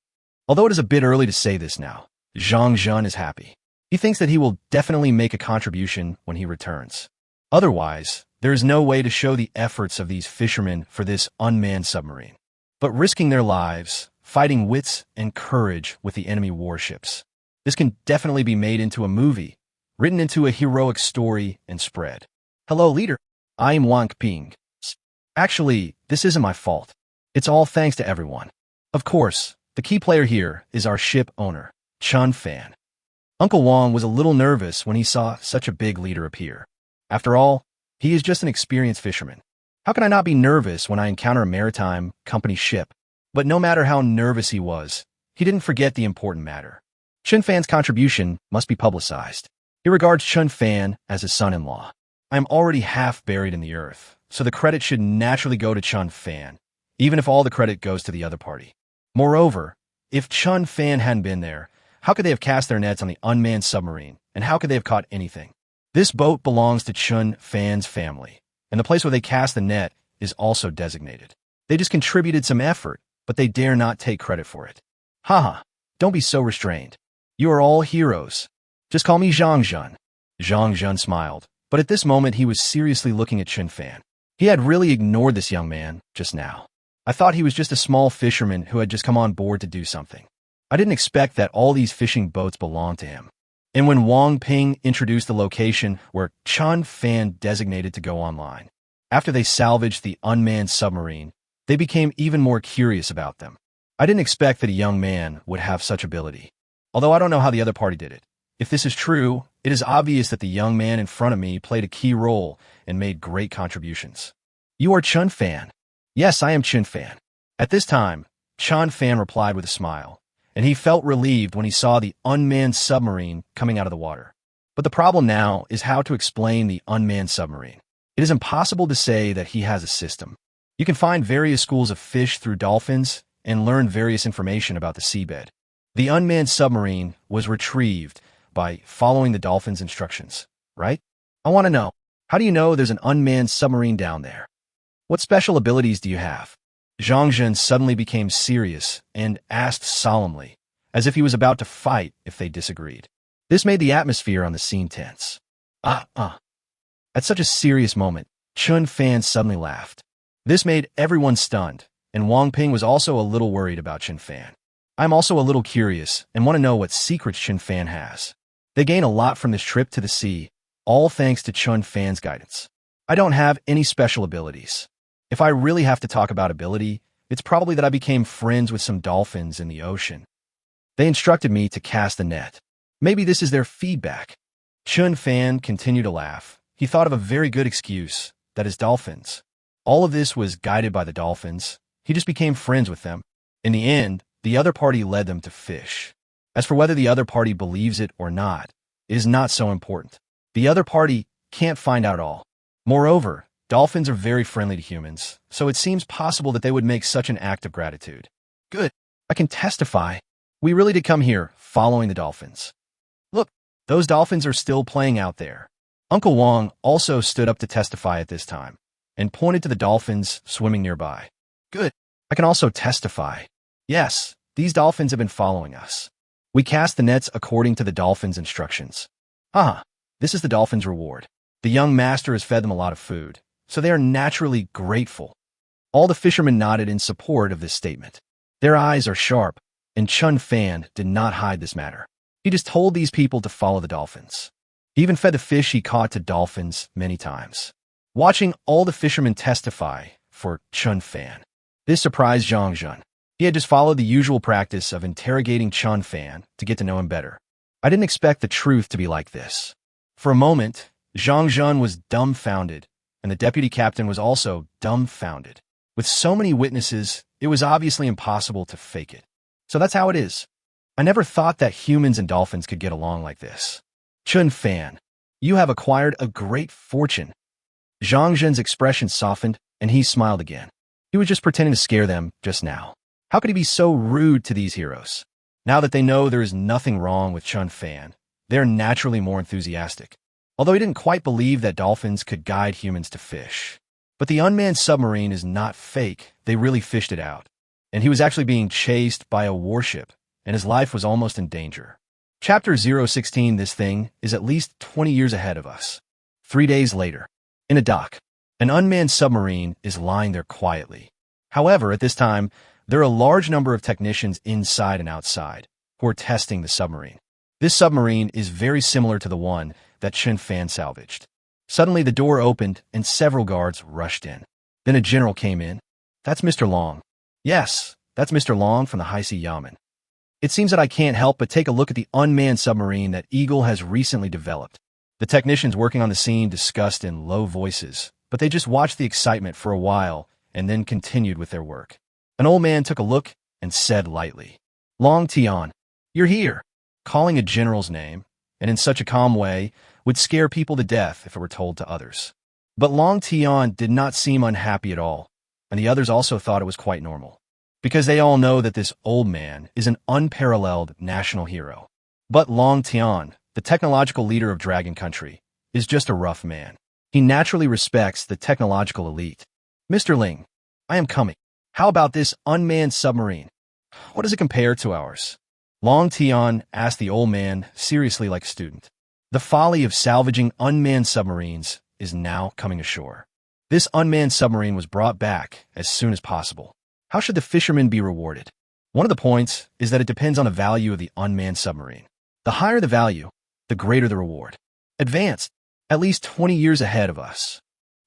Although it is a bit early to say this now, Zhang Jun is happy. He thinks that he will definitely make a contribution when he returns. Otherwise, there is no way to show the efforts of these fishermen for this unmanned submarine. But risking their lives, fighting wits and courage with the enemy warships. This can definitely be made into a movie, written into a heroic story and spread. Hello, leader. I am Wang Ping. Actually, this isn't my fault. It's all thanks to everyone. Of course, the key player here is our ship owner, Chen Fan. Uncle Wong was a little nervous when he saw such a big leader appear. After all, he is just an experienced fisherman. How can I not be nervous when I encounter a maritime company ship? But no matter how nervous he was, he didn't forget the important matter. Chen Fan's contribution must be publicized. He regards Chen Fan as his son-in-law. I am already half buried in the earth, so the credit should naturally go to Chen Fan, even if all the credit goes to the other party. Moreover, if Chen Fan hadn't been there, how could they have cast their nets on the unmanned submarine, and how could they have caught anything? This boat belongs to Chen Fan's family, and the place where they cast the net is also designated. They just contributed some effort, but they dare not take credit for it. Haha, don't be so restrained. You are all heroes. Just call me Zhang Jun. Zhang Jun smiled, but at this moment he was seriously looking at Chen Fan. He had really ignored this young man just now. I thought he was just a small fisherman who had just come on board to do something. I didn't expect that all these fishing boats belonged to him. And when Wang Ping introduced the location where Chen Fan designated to go online, after they salvaged the unmanned submarine, they became even more curious about them. I didn't expect that a young man would have such ability. Although I don't know how the other party did it. If this is true, it is obvious that the young man in front of me played a key role and made great contributions. You are Chen Fan. Yes, I am Chen Fan. At this time, Chen Fan replied with a smile, and he felt relieved when he saw the unmanned submarine coming out of the water. But the problem now is how to explain the unmanned submarine. It is impossible to say that he has a system. You can find various schools of fish through dolphins and learn various information about the seabed. The unmanned submarine was retrieved by following the dolphin's instructions, right? I want to know, how do you know there's an unmanned submarine down there? What special abilities do you have? Zhang Zhen suddenly became serious and asked solemnly, as if he was about to fight if they disagreed. This made the atmosphere on the scene tense. At such a serious moment, Chen Fan suddenly laughed. This made everyone stunned, and Wang Ping was also a little worried about Chen Fan. I'm also a little curious and want to know what secrets Chen Fan has. They gain a lot from this trip to the sea, all thanks to Chen Fan's guidance. I don't have any special abilities. If I really have to talk about ability, it's probably that I became friends with some dolphins in the ocean. They instructed me to cast the net. Maybe this is their feedback. Chen Fan continued to laugh. He thought of a very good excuse, that is dolphins. All of this was guided by the dolphins. He just became friends with them. In the end, the other party led them to fish. As for whether the other party believes it or not, it is not so important. The other party can't find out at all. Moreover, dolphins are very friendly to humans, so it seems possible that they would make such an act of gratitude. Good. I can testify. We really did come here following the dolphins. Look, those dolphins are still playing out there. Uncle Wang also stood up to testify at this time and pointed to the dolphins swimming nearby. Good. I can also testify. Yes, these dolphins have been following us. We cast the nets according to the dolphins' instructions. This is the dolphins' reward. The young master has fed them a lot of food, so they are naturally grateful. All the fishermen nodded in support of this statement. Their eyes are sharp, and Chen Fan did not hide this matter. He just told these people to follow the dolphins. He even fed the fish he caught to dolphins many times. Watching all the fishermen testify for Chen Fan, this surprised Zhang Zhen. He had just followed the usual practice of interrogating Chen Fan to get to know him better. I didn't expect the truth to be like this. For a moment, Zhang Zhen was dumbfounded, and the deputy captain was also dumbfounded. With so many witnesses, it was obviously impossible to fake it. So that's how it is. I never thought that humans and dolphins could get along like this. Chen Fan, you have acquired a great fortune. Zhang Zhen's expression softened, and he smiled again. He was just pretending to scare them just now. How could he be so rude to these heroes? Now that they know there is nothing wrong with Chen Fan, they're naturally more enthusiastic. Although he didn't quite believe that dolphins could guide humans to fish. But the unmanned submarine is not fake. They really fished it out. And he was actually being chased by a warship, and his life was almost in danger. Chapter 016, this thing is at least 20 years ahead of us. 3 days later, in a dock, an unmanned submarine is lying there quietly. However, at this time, there are a large number of technicians inside and outside who are testing the submarine. This submarine is very similar to the one that Chen Fan salvaged. Suddenly, the door opened and several guards rushed in. Then a general came in. That's Mr. Long. Yes, that's Mr. Long from the High Sea Yamen. It seems that I can't help but take a look at the unmanned submarine that Eagle has recently developed. The technicians working on the scene discussed in low voices, but they just watched the excitement for a while and then continued with their work. An old man took a look and said lightly, Long Tian, you're here. Calling a general's name, and in such a calm way, would scare people to death if it were told to others. But Long Tian did not seem unhappy at all, and the others also thought it was quite normal, because they all know that this old man is an unparalleled national hero. But Long Tian, the technological leader of Dragon Country, is just a rough man. He naturally respects the technological elite. Mr. Ling, I am coming. How about this unmanned submarine? What does it compare to ours? Long Tian asked the old man seriously like a student. The folly of salvaging unmanned submarines is now coming ashore. This unmanned submarine was brought back as soon as possible. How should the fishermen be rewarded? One of the points is that it depends on the value of the unmanned submarine. The higher the value, the greater the reward. Advanced, at least 20 years ahead of us.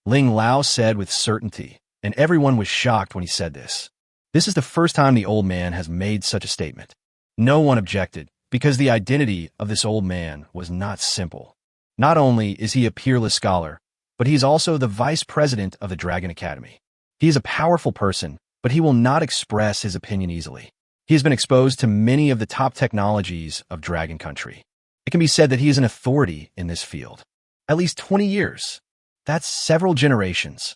Ling Lao said with certainty, and everyone was shocked when he said this. This is the first time the old man has made such a statement. No one objected, because the identity of this old man was not simple. Not only is he a peerless scholar, but he is also the vice president of the Dragon Academy. He is a powerful person, but he will not express his opinion easily. He has been exposed to many of the top technologies of Dragon Country. It can be said that he is an authority in this field. At least 20 years. That's several generations.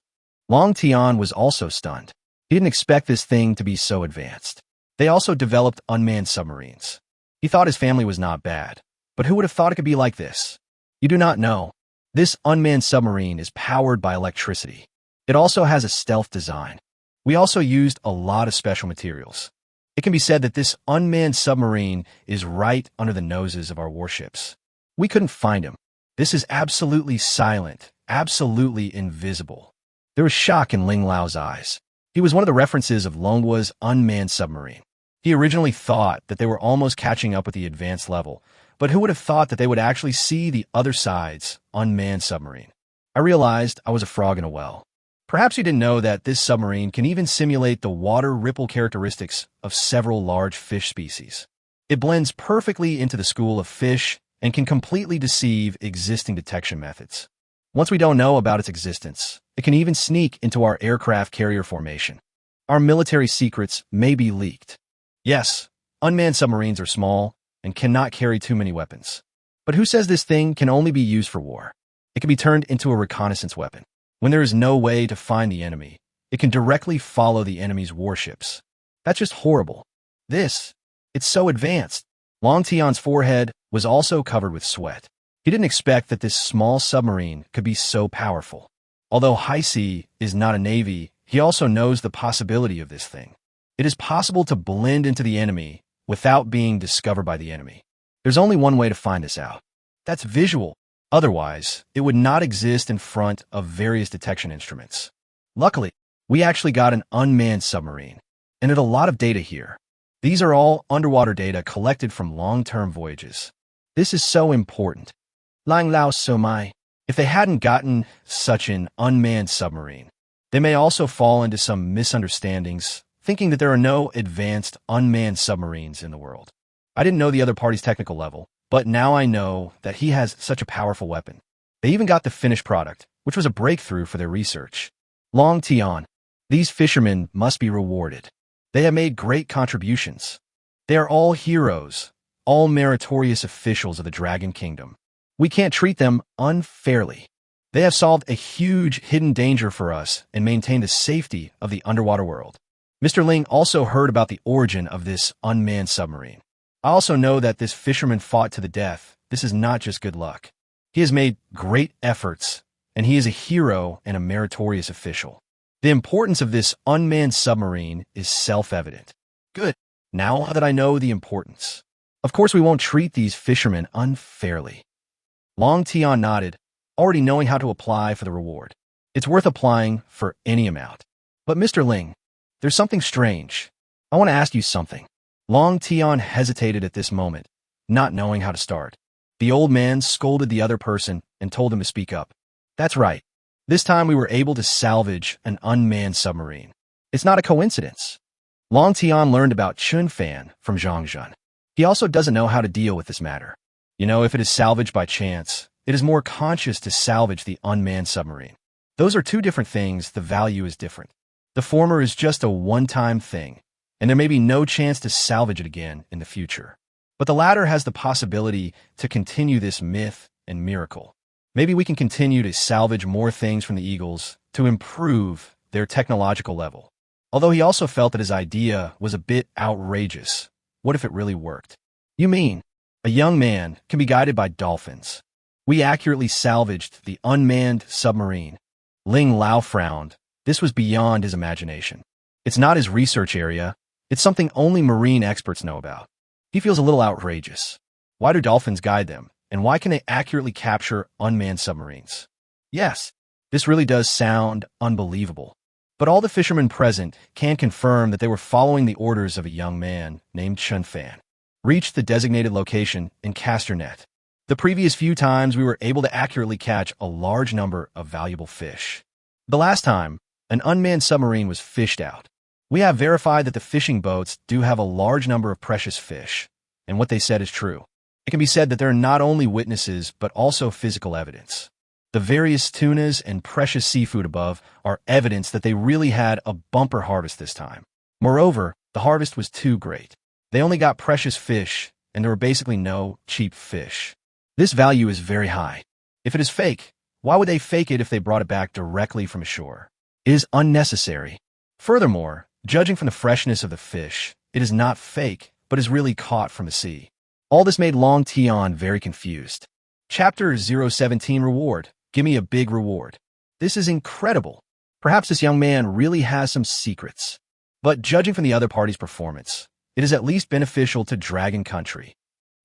Long Tian was also stunned. He didn't expect this thing to be so advanced. They also developed unmanned submarines. He thought his family was not bad, but who would have thought it could be like this? You do not know. This unmanned submarine is powered by electricity. It also has a stealth design. We also used a lot of special materials. It can be said that this unmanned submarine is right under the noses of our warships. We couldn't find him. This is absolutely silent, absolutely invisible. There was shock in Ling Lao's eyes. He was one of the references of Longhua's unmanned submarine. He originally thought that they were almost catching up with the advanced level, but who would have thought that they would actually see the other side's unmanned submarine? I realized I was a frog in a well. Perhaps you didn't know that this submarine can even simulate the water ripple characteristics of several large fish species. It blends perfectly into the school of fish and can completely deceive existing detection methods. Once we don't know about its existence, it can even sneak into our aircraft carrier formation. Our military secrets may be leaked. Yes, unmanned submarines are small and cannot carry too many weapons. But who says this thing can only be used for war? It can be turned into a reconnaissance weapon. When there is no way to find the enemy, it can directly follow the enemy's warships. That's just horrible. It's so advanced. Long Tian's forehead was also covered with sweat. He didn't expect that this small submarine could be so powerful. Although High Sea is not a navy, he also knows the possibility of this thing. It is possible to blend into the enemy without being discovered by the enemy. There's only one way to find this out. That's visual. Otherwise, it would not exist in front of various detection instruments. Luckily, we actually got an unmanned submarine, and it had a lot of data here. These are all underwater data collected from long-term voyages. This is so important. Lang Lao So Mai. If they hadn't gotten such an unmanned submarine, they may also fall into some misunderstandings, thinking that there are no advanced unmanned submarines in the world. I didn't know the other party's technical level, but now I know that he has such a powerful weapon. They even got the finished product, which was a breakthrough for their research. Long Tian. These fishermen must be rewarded. They have made great contributions. They are all heroes, all meritorious officials of the Dragon Kingdom. We can't treat them unfairly. They have solved a huge hidden danger for us and maintained the safety of the underwater world. Mr. Ling also heard about the origin of this unmanned submarine. I also know that this fisherman fought to the death. This is not just good luck. He has made great efforts, and he is a hero and a meritorious official. The importance of this unmanned submarine is self-evident. Good. Now that I know the importance. Of course, we won't treat these fishermen unfairly. Long Tian nodded, already knowing how to apply for the reward. It's worth applying for any amount. But Mr. Ling, there's something strange. I want to ask you something. Long Tian hesitated at this moment, not knowing how to start. The old man scolded the other person and told him to speak up. That's right. This time we were able to salvage an unmanned submarine. It's not a coincidence. Long Tian learned about Chen Fan from Zhangzhen. He also doesn't know how to deal with this matter. You know, if it is salvaged by chance, it is more conscious to salvage the unmanned submarine. Those are two different things. The value is different. The former is just a one-time thing, and there may be no chance to salvage it again in the future. But the latter has the possibility to continue this myth and miracle. Maybe we can continue to salvage more things from the Eagles to improve their technological level. Although he also felt that his idea was a bit outrageous. What if it really worked? You mean, a young man can be guided by dolphins? We accurately salvaged the unmanned submarine. Ling Lao frowned. This was beyond his imagination. It's not his research area. It's something only marine experts know about. He feels a little outrageous. Why do dolphins guide them? And why can they accurately capture unmanned submarines? Yes, this really does sound unbelievable. But all the fishermen present can confirm that they were following the orders of a young man named Chen Fan. Reach the designated location and cast your net. The previous few times we were able to accurately catch a large number of valuable fish. The last time, An unmanned submarine was fished out. We have verified that the fishing boats do have a large number of precious fish, and what they said is true. It can be said that there are not only witnesses, but also physical evidence. The various tunas and precious seafood above are evidence that they really had a bumper harvest this time. Moreover, the harvest was too great. They only got precious fish, and there were basically no cheap fish. This value is very high. If it is fake, why would they fake it if they brought it back directly from ashore? It is unnecessary. Furthermore, judging from the freshness of the fish, it is not fake, but is really caught from the sea. All this made Long Tian very confused. Chapter 017 Reward. Give me a big reward. This is incredible. Perhaps this young man really has some secrets. But judging from the other party's performance, it is at least beneficial to Dragon Country.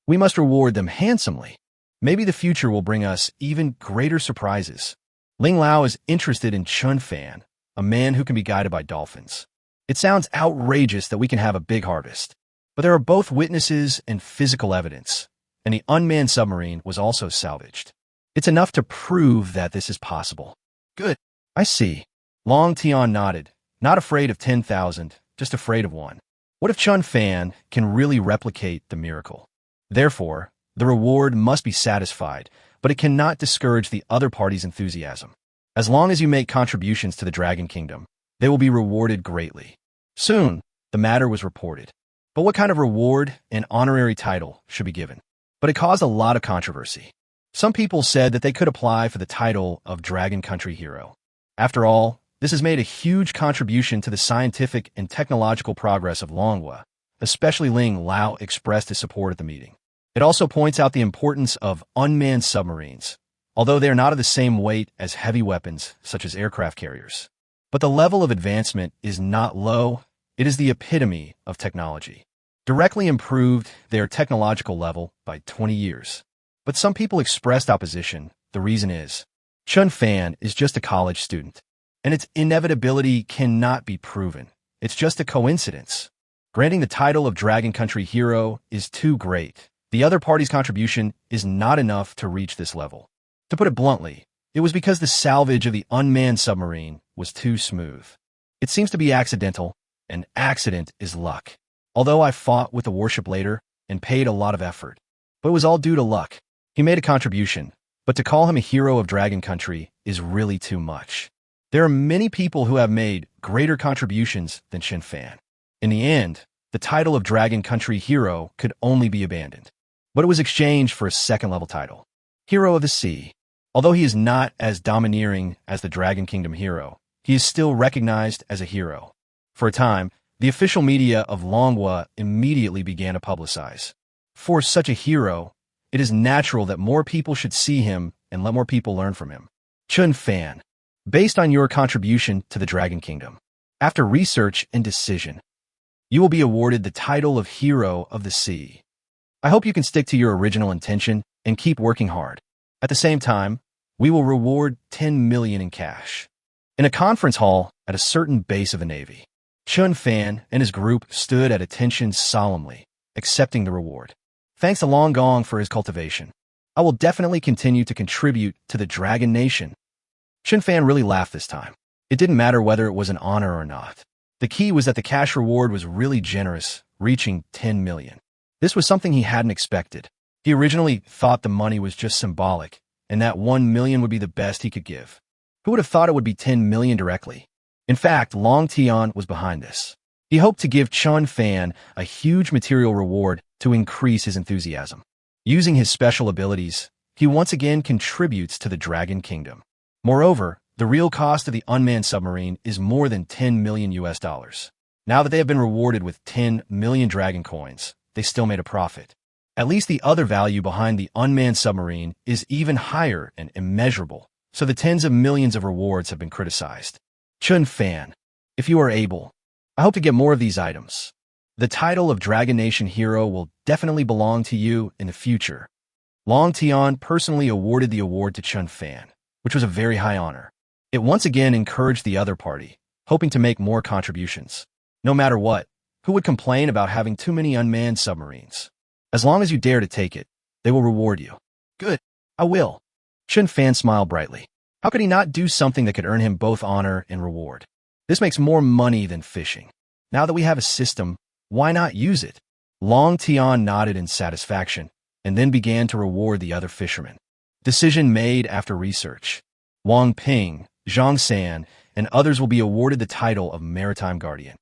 We must reward them handsomely. Maybe the future will bring us even greater surprises. Ling Lao is interested in Chen Fan, a man who can be guided by dolphins. It sounds outrageous that we can have a big harvest. But there are both witnesses and physical evidence, and the unmanned submarine was also salvaged. It's enough to prove that this is possible. Good. I see. Long Tian nodded, not afraid of 10,000, just afraid of one. What if Chen Fan can really replicate the miracle? Therefore, the reward must be satisfied, but it cannot discourage the other party's enthusiasm. As long as you make contributions to the Dragon Kingdom, they will be rewarded greatly. Soon, the matter was reported. But what kind of reward and honorary title should be given? But it caused a lot of controversy. Some people said that they could apply for the title of Dragon Country Hero. After all, this has made a huge contribution to the scientific and technological progress of Manhwa. Especially Ling Lao expressed his support at the meeting. It also points out the importance of unmanned submarines, although they are not of the same weight as heavy weapons such as aircraft carriers. But the level of advancement is not low. It is the epitome of technology. Directly improved their technological level by 20 years. But some people expressed opposition. The reason is, Chen Fan is just a college student, and its inevitability cannot be proven. It's just a coincidence. Granting the title of Dragon Country Hero is too great. The other party's contribution is not enough to reach this level. To put it bluntly, it was because the salvage of the unmanned submarine was too smooth. It seems to be accidental. An accident is luck. Although I fought with the warship later and paid a lot of effort, but it was all due to luck. He made a contribution, but to call him a hero of Dragon Country is really too much. There are many people who have made greater contributions than Chen Fan. In the end, the title of Dragon Country Hero could only be abandoned, but it was exchanged for a second-level title, Hero of the Sea. Although he is not as domineering as the Dragon Kingdom hero, he is still recognized as a hero. For a time, the official media of Manhwa immediately began to publicize. For such a hero, it is natural that more people should see him and let more people learn from him. Chen Fan, based on your contribution to the Dragon Kingdom, after research and decision, you will be awarded the title of Hero of the Sea. I hope you can stick to your original intention and keep working hard. At the same time, we will reward 10 million in cash. In a conference hall at a certain base of the Navy, Chen Fan and his group stood at attention solemnly, accepting the reward. Thanks to Long Gong for his cultivation. I will definitely continue to contribute to the Dragon Nation. Chen Fan really laughed this time. It didn't matter whether it was an honor or not. The key was that the cash reward was really generous, reaching 10 million. This was something he hadn't expected. He originally thought the money was just symbolic, and that 1 million would be the best he could give. Who would have thought it would be 10 million directly? In fact, Long Tian was behind this. He hoped to give Chen Fan a huge material reward to increase his enthusiasm. Using his special abilities, he once again contributes to the Dragon Kingdom. Moreover, the real cost of the unmanned submarine is more than 10 million US dollars. Now that they have been rewarded with 10 million dragon coins, they still made a profit. At least the other value behind the unmanned submarine is even higher and immeasurable, so the tens of millions of rewards have been criticized. Chen Fan, if you are able, I hope to get more of these items. The title of Dragon Nation Hero will definitely belong to you in the future. Long Tian personally awarded the award to Chen Fan, which was a very high honor. It once again encouraged the other party, hoping to make more contributions. No matter what, who would complain about having too many unmanned submarines? As long as you dare to take it, they will reward you. Good, I will. Chen Fan smiled brightly. How could he not do something that could earn him both honor and reward? This makes more money than fishing. Now that we have a system, why not use it? Long Tian nodded in satisfaction and then began to reward the other fishermen. Decision made after research. Wang Ping, Zhang San, and others will be awarded the title of Maritime Guardian.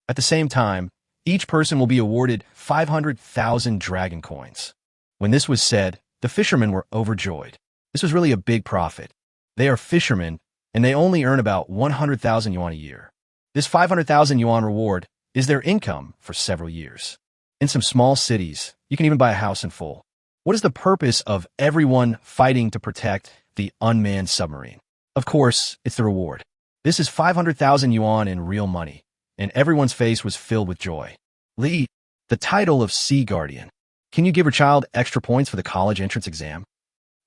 At the same time, each person will be awarded 500,000 dragon coins. When this was said, the fishermen were overjoyed. This was really a big profit. They are fishermen, and they only earn about 100,000 yuan a year. This 500,000 yuan reward is their income for several years. In some small cities, you can even buy a house in full. What is the purpose of everyone fighting to protect the unmanned submarine? Of course, it's the reward. This is 500,000 yuan in real money, and everyone's face was filled with joy. Li, the title of Sea Guardian. Can you give your child extra points for the college entrance exam?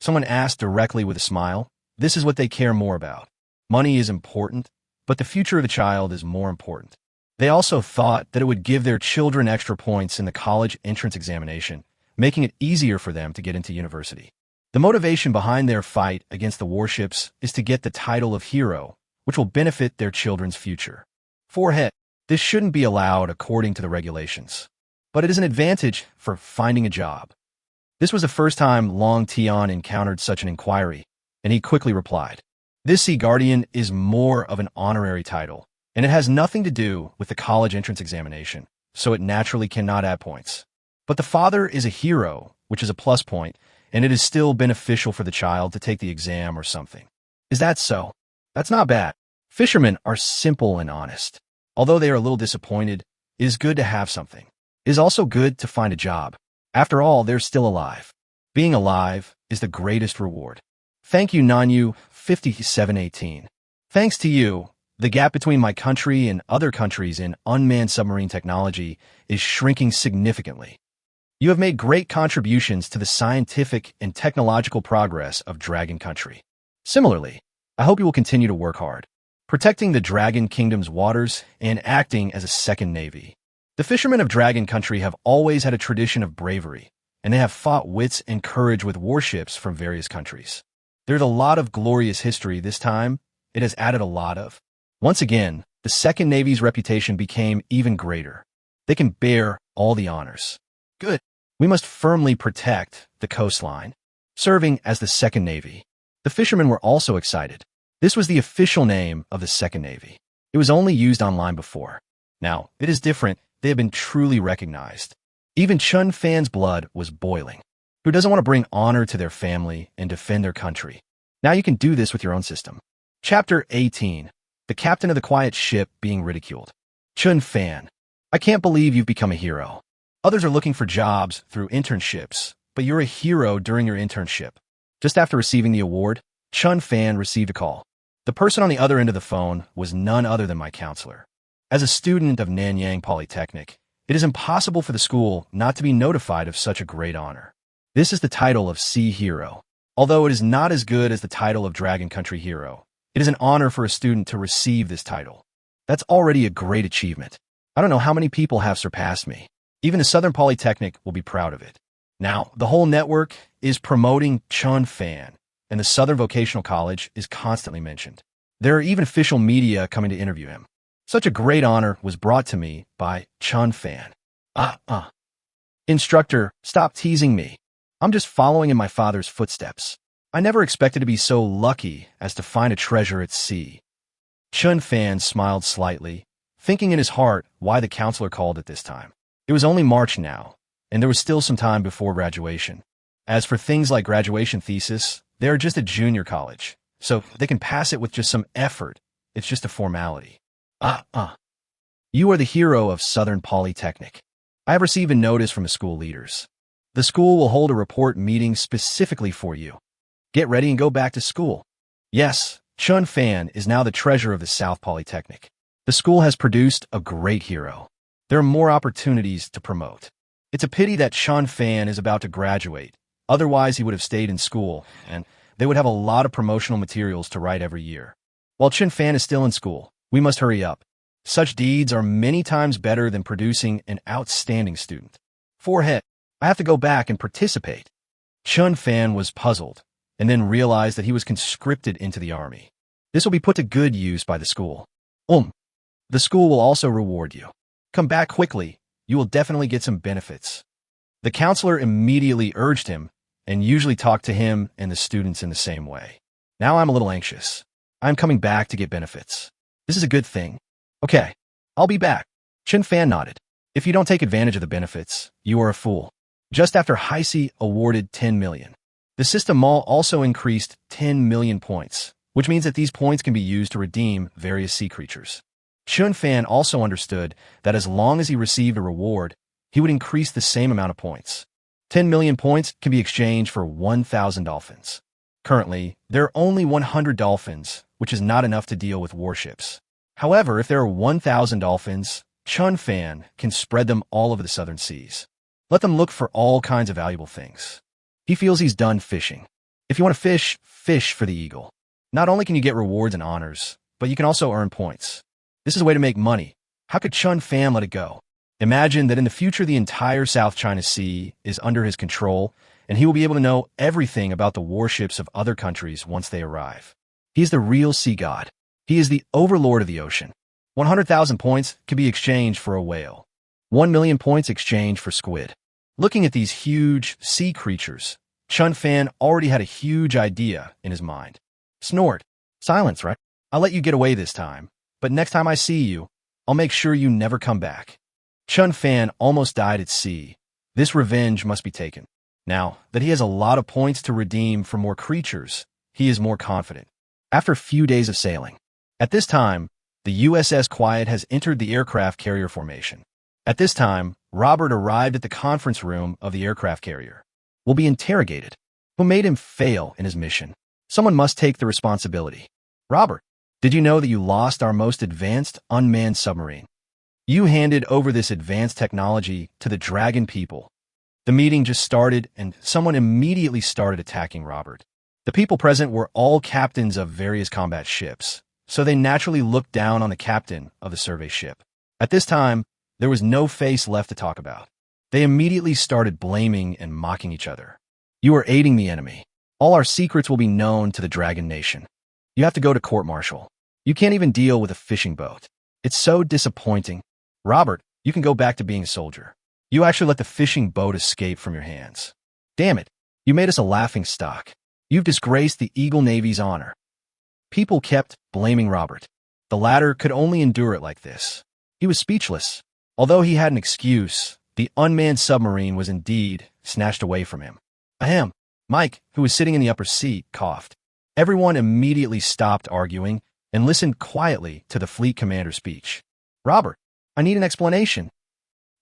Someone asked directly with a smile. This is what they care more about. Money is important, but the future of the child is more important. They also thought that it would give their children extra points in the college entrance examination, making it easier for them to get into university. The motivation behind their fight against the warships is to get the title of hero, which will benefit their children's future. Forehead. This shouldn't be allowed according to the regulations, but it is an advantage for finding a job. This was the first time Long Tian encountered such an inquiry, and he quickly replied, "This Sea Guardian is more of an honorary title, and it has nothing to do with the college entrance examination, so it naturally cannot add points. But the father is a hero, which is a plus point, and it is still beneficial for the child to take the exam or something." Is that so? That's not bad. Fishermen are simple and honest. Although they are a little disappointed, it is good to have something. It is also good to find a job. After all, they're still alive. Being alive is the greatest reward. Thank you, Nanyu 5718. Thanks to you, the gap between my country and other countries in unmanned submarine technology is shrinking significantly. You have made great contributions to the scientific and technological progress of Dragon Country. Similarly, I hope you will continue to work hard, protecting the Dragon Kingdom's waters and acting as a second navy. The fishermen of Dragon Country have always had a tradition of bravery, and they have fought wits and courage with warships from various countries. There's a lot of glorious history this time. It has added a lot of. Once again, the Second Navy's reputation became even greater. They can bear all the honors. Good. We must firmly protect the coastline. Serving as the Second Navy, the fishermen were also excited. This was the official name of the Second Navy. It was only used online before. Now, it is different. They have been truly recognized. Even Chen Fan's blood was boiling. Who doesn't want to bring honor to their family and defend their country? Now you can do this with your own system. Chapter 18. The captain of the quiet ship being ridiculed. Chen Fan. I can't believe you've become a hero. Others are looking for jobs through internships, but you're a hero during your internship. Just after receiving the award, Chen Fan received a call. The person on the other end of the phone was none other than my counselor. As a student of Nanyang Polytechnic, it is impossible for the school not to be notified of such a great honor. This is the title of Sea Hero. Although it is not as good as the title of Dragon Country Hero, it is an honor for a student to receive this title. That's already a great achievement. I don't know how many people have surpassed me. Even the Southern Polytechnic will be proud of it. Now, the whole network is promoting Chen Fan, and the Southern Vocational College is constantly mentioned. There are even official media coming to interview him. Such a great honor was brought to me by Chen Fan. Instructor, stop teasing me. I'm just following in my father's footsteps. I never expected to be so lucky as to find a treasure at sea. Chen Fan smiled slightly, thinking in his heart why the counselor called at this time. It was only March now, and there was still some time before graduation. As for things like graduation thesis, they are just a junior college, so they can pass it with just some effort. It's just a formality. You are the hero of Southern Polytechnic. I have received a notice from the school leaders. The school will hold a report meeting specifically for you. Get ready and go back to school. Yes, Chen Fan is now the treasurer of the South Polytechnic. The school has produced a great hero. There are more opportunities to promote. It's a pity that Chen Fan is about to graduate. Otherwise, he would have stayed in school, and they would have a lot of promotional materials to write every year. While Chen Fan is still in school, we must hurry up. Such deeds are many times better than producing an outstanding student. Forehead, I have to go back and participate. Chen Fan was puzzled, and then realized that he was conscripted into the army. This will be put to good use by the school. The school will also reward you. Come back quickly. You will definitely get some benefits. The counselor immediately urged him and usually talked to him and the students in the same way. Now I'm a little anxious. I'm coming back to get benefits. This is a good thing. Okay, I'll be back. Chen Fan nodded. If you don't take advantage of the benefits, you are a fool. Just after Heisei awarded 10 million. The system mall also increased 10 million points, which means that these points can be used to redeem various sea creatures. Chen Fan also understood that as long as he received a reward, he would increase the same amount of points. 10 million points can be exchanged for 1,000 dolphins. Currently, there are only 100 dolphins, which is not enough to deal with warships. However, if there are 1,000 dolphins, Chen Fan can spread them all over the southern seas. Let them look for all kinds of valuable things. He feels he's done fishing. If you want to fish, fish for the eagle. Not only can you get rewards and honors, but you can also earn points. This is a way to make money. How could Chen Fan let it go? Imagine that in the future the entire South China Sea is under his control, and he will be able to know everything about the warships of other countries once they arrive. He is the real sea god. He is the overlord of the ocean. 100,000 points can be exchanged for a whale. 1 million points exchanged for squid. Looking at these huge sea creatures, Chen Fan already had a huge idea in his mind. Snort. Silence, right? I'll let you get away this time, but next time I see you, I'll make sure you never come back. Chen Fan almost died at sea. This revenge must be taken. Now that he has a lot of points to redeem for more creatures, he is more confident. After a few days of sailing. At this time, the USS Quiet has entered the aircraft carrier formation. At this time, Robert arrived at the conference room of the aircraft carrier. Will be interrogated. Who made him fail in his mission? Someone must take the responsibility. Robert, did you know that you lost our most advanced unmanned submarine? You handed over this advanced technology to the Dragon people. The meeting just started and someone immediately started attacking Robert. The people present were all captains of various combat ships, so they naturally looked down on the captain of the survey ship. At this time, there was no face left to talk about. They immediately started blaming and mocking each other. You are aiding the enemy. All our secrets will be known to the Dragon Nation. You have to go to court-martial. You can't even deal with a fishing boat. It's so disappointing. Robert, you can go back to being a soldier. You actually let the fishing boat escape from your hands. Damn it, you made us a laughing stock. You've disgraced the Eagle Navy's honor. People kept blaming Robert. The latter could only endure it like this. He was speechless. Although he had an excuse, the unmanned submarine was indeed snatched away from him. Ahem. Mike, who was sitting in the upper seat, coughed. Everyone immediately stopped arguing and listened quietly to the fleet commander's speech. Robert, I need an explanation.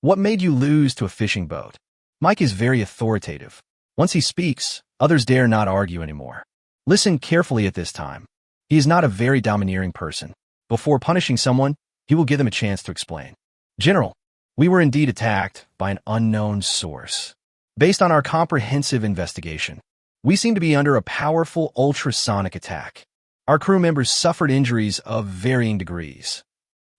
What made you lose to a fishing boat? Mike is very authoritative. Once he speaks, others dare not argue anymore. Listen carefully at this time. He is not a very domineering person. Before punishing someone, he will give them a chance to explain. General, we were indeed attacked by an unknown source. Based on our comprehensive investigation, we seem to be under a powerful ultrasonic attack. Our crew members suffered injuries of varying degrees.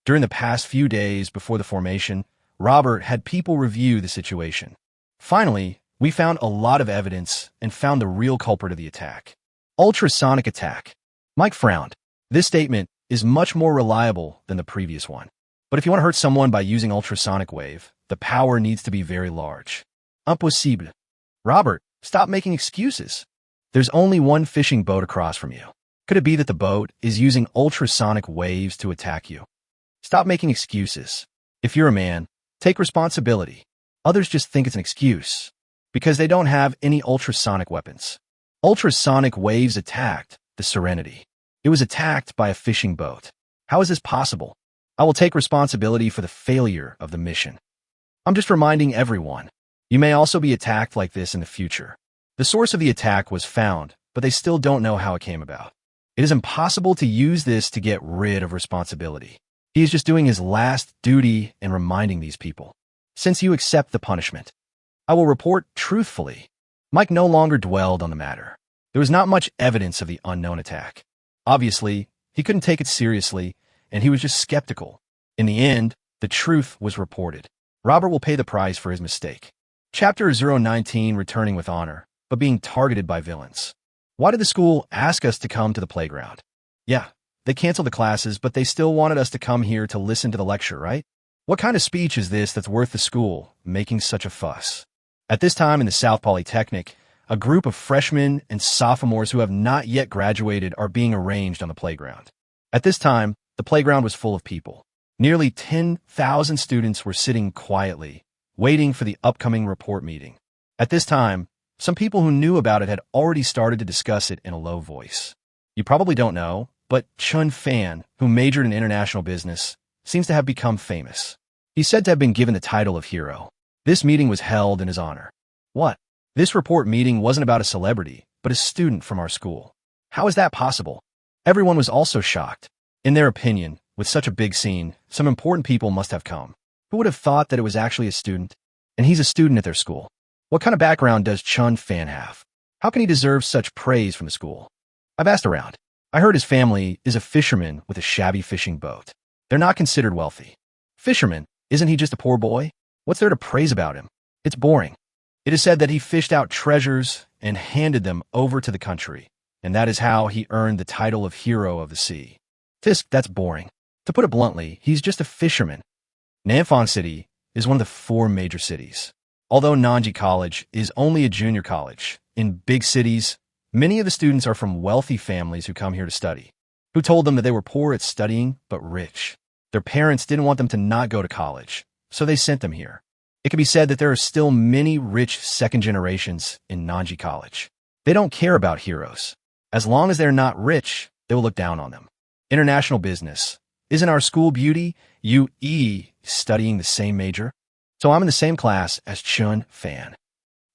During the past few days before the formation, Robert had people review the situation. Finally, we found a lot of evidence and found the real culprit of the attack. Ultrasonic attack. Mike frowned. This statement is much more reliable than the previous one. But if you want to hurt someone by using ultrasonic wave, the power needs to be very large. Impossible. Robert, stop making excuses. There's only one fishing boat across from you. Could it be that the boat is using ultrasonic waves to attack you? Stop making excuses. If you're a man, take responsibility. Others just think it's an excuse because they don't have any ultrasonic weapons. Ultrasonic waves attacked the Serenity. It was attacked by a fishing boat. How is this possible? I will take responsibility for the failure of the mission. I'm just reminding everyone. You may also be attacked like this in the future. The source of the attack was found, but they still don't know how it came about. It is impossible to use this to get rid of responsibility. He is just doing his last duty and reminding these people. Since you accept the punishment, I will report truthfully. Mike no longer dwelled on the matter. There was not much evidence of the unknown attack. Obviously, he couldn't take it seriously, and he was just skeptical. In the end, the truth was reported. Robert will pay the price for his mistake. Chapter 019, Returning with Honor, but being targeted by villains. Why did the school ask us to come to the playground? Yeah, They canceled the classes, but they still wanted us to come here to listen to the lecture, right? What kind of speech is this that's worth the school making such a fuss? At this time in the South Polytechnic, a group of freshmen and sophomores who have not yet graduated are being arranged on the playground. At this time, the playground was full of people. Nearly 10,000 students were sitting quietly, waiting for the upcoming report meeting. At this time, some people who knew about it had already started to discuss it in a low voice. You probably don't know, but Chen Fan, who majored in international business, seems to have become famous. He's said to have been given the title of hero. This meeting was held in his honor. What? This report meeting wasn't about a celebrity, but a student from our school. How is that possible? Everyone was also shocked. In their opinion, with such a big scene, some important people must have come. Who would have thought that it was actually a student? And he's a student at their school. What kind of background does Chen Fan have? How can he deserve such praise from the school? I've asked around. I heard his family is a fisherman with a shabby fishing boat. They're not considered wealthy. Fisherman? Isn't he just a poor boy? What's there to praise about him? It's boring. It is said that he fished out treasures and handed them over to the country, and that is how he earned the title of hero of the sea. That's boring. To put it bluntly, he's just a fisherman. Nanfang City is one of the 4 major cities. Although Nanji College is only a junior college, in big cities, many of the students are from wealthy families who come here to study, who told them that they were poor at studying but rich. Their parents didn't want them to not go to college, so they sent them here. It can be said that there are still many rich second generations in Nanji College. They don't care about heroes. As long as they're not rich, they will look down on them. International business. Isn't our school beauty, UE, studying the same major? So I'm in the same class as Chen Fan.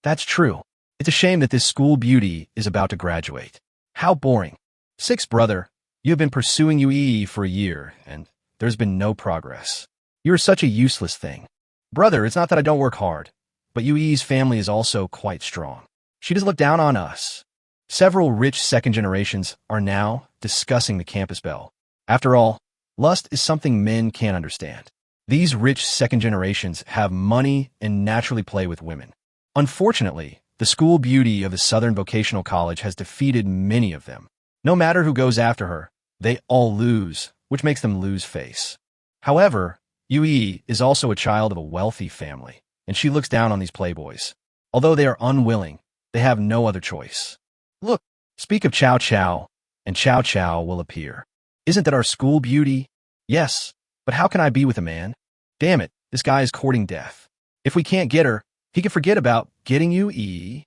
That's true. It's a shame that this school beauty is about to graduate. How boring. 6 brother, you have been pursuing UE for a year, and there's been no progress. You're such a useless thing. Brother, it's not that I don't work hard, but UE's family is also quite strong. She does look down on us. Several rich second generations are now discussing the campus bell. After all, lust is something men can't understand. These rich second generations have money and naturally play with women. Unfortunately, the school beauty of the Southern Vocational College has defeated many of them. No matter who goes after her, they all lose, which makes them lose face. However, UE is also a child of a wealthy family, and she looks down on these playboys. Although they are unwilling, they have no other choice. Look, speak of Chow Chow, and Chow Chow will appear. Isn't that our school beauty? Yes, but how can I be with a man? Damn it, this guy is courting death. If we can't get her, he can forget about getting UE.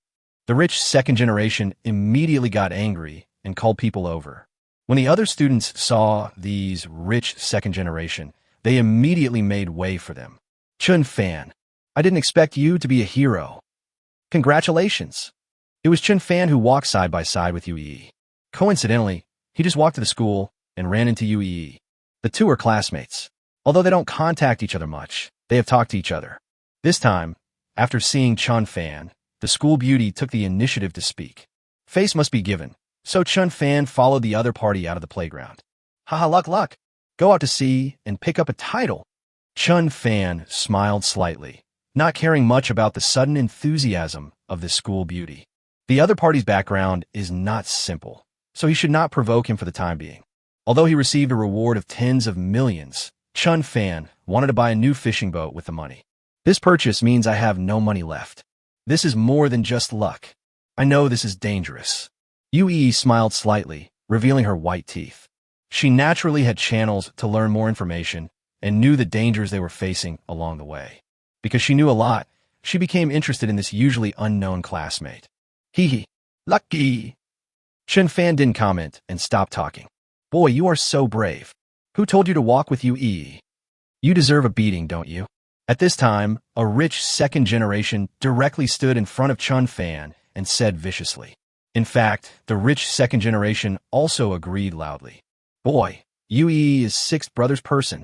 The rich second generation immediately got angry and called people over. When the other students saw these rich second generation, they immediately made way for them. Chen Fan, I didn't expect you to be a hero. Congratulations. It was Chen Fan who walked side by side with UE. Coincidentally, he just walked to the school and ran into UE. The two are classmates. Although they don't contact each other much, they have talked to each other. This time, after seeing Chen Fan, the school beauty took the initiative to speak. Face must be given, so Chen Fan followed the other party out of the playground. Haha, luck. Go out to sea and pick up a title. Chen Fan smiled slightly, not caring much about the sudden enthusiasm of this school beauty. The other party's background is not simple, so he should not provoke him for the time being. Although he received a reward of tens of millions, Chen Fan wanted to buy a new fishing boat with the money. This purchase means I have no money left. This is more than just luck. I know this is dangerous. UE smiled slightly, revealing her white teeth. She naturally had channels to learn more information and knew the dangers they were facing along the way. Because she knew a lot, she became interested in this usually unknown classmate. Hee, lucky. Chen Fan didn't comment and stopped talking. Boy, you are so brave. Who told you to walk with UE? You deserve a beating, don't you? At this time, a rich second generation directly stood in front of Chen Fan and said viciously. In fact, the rich second generation also agreed loudly. Boy, UE is sixth brother's person.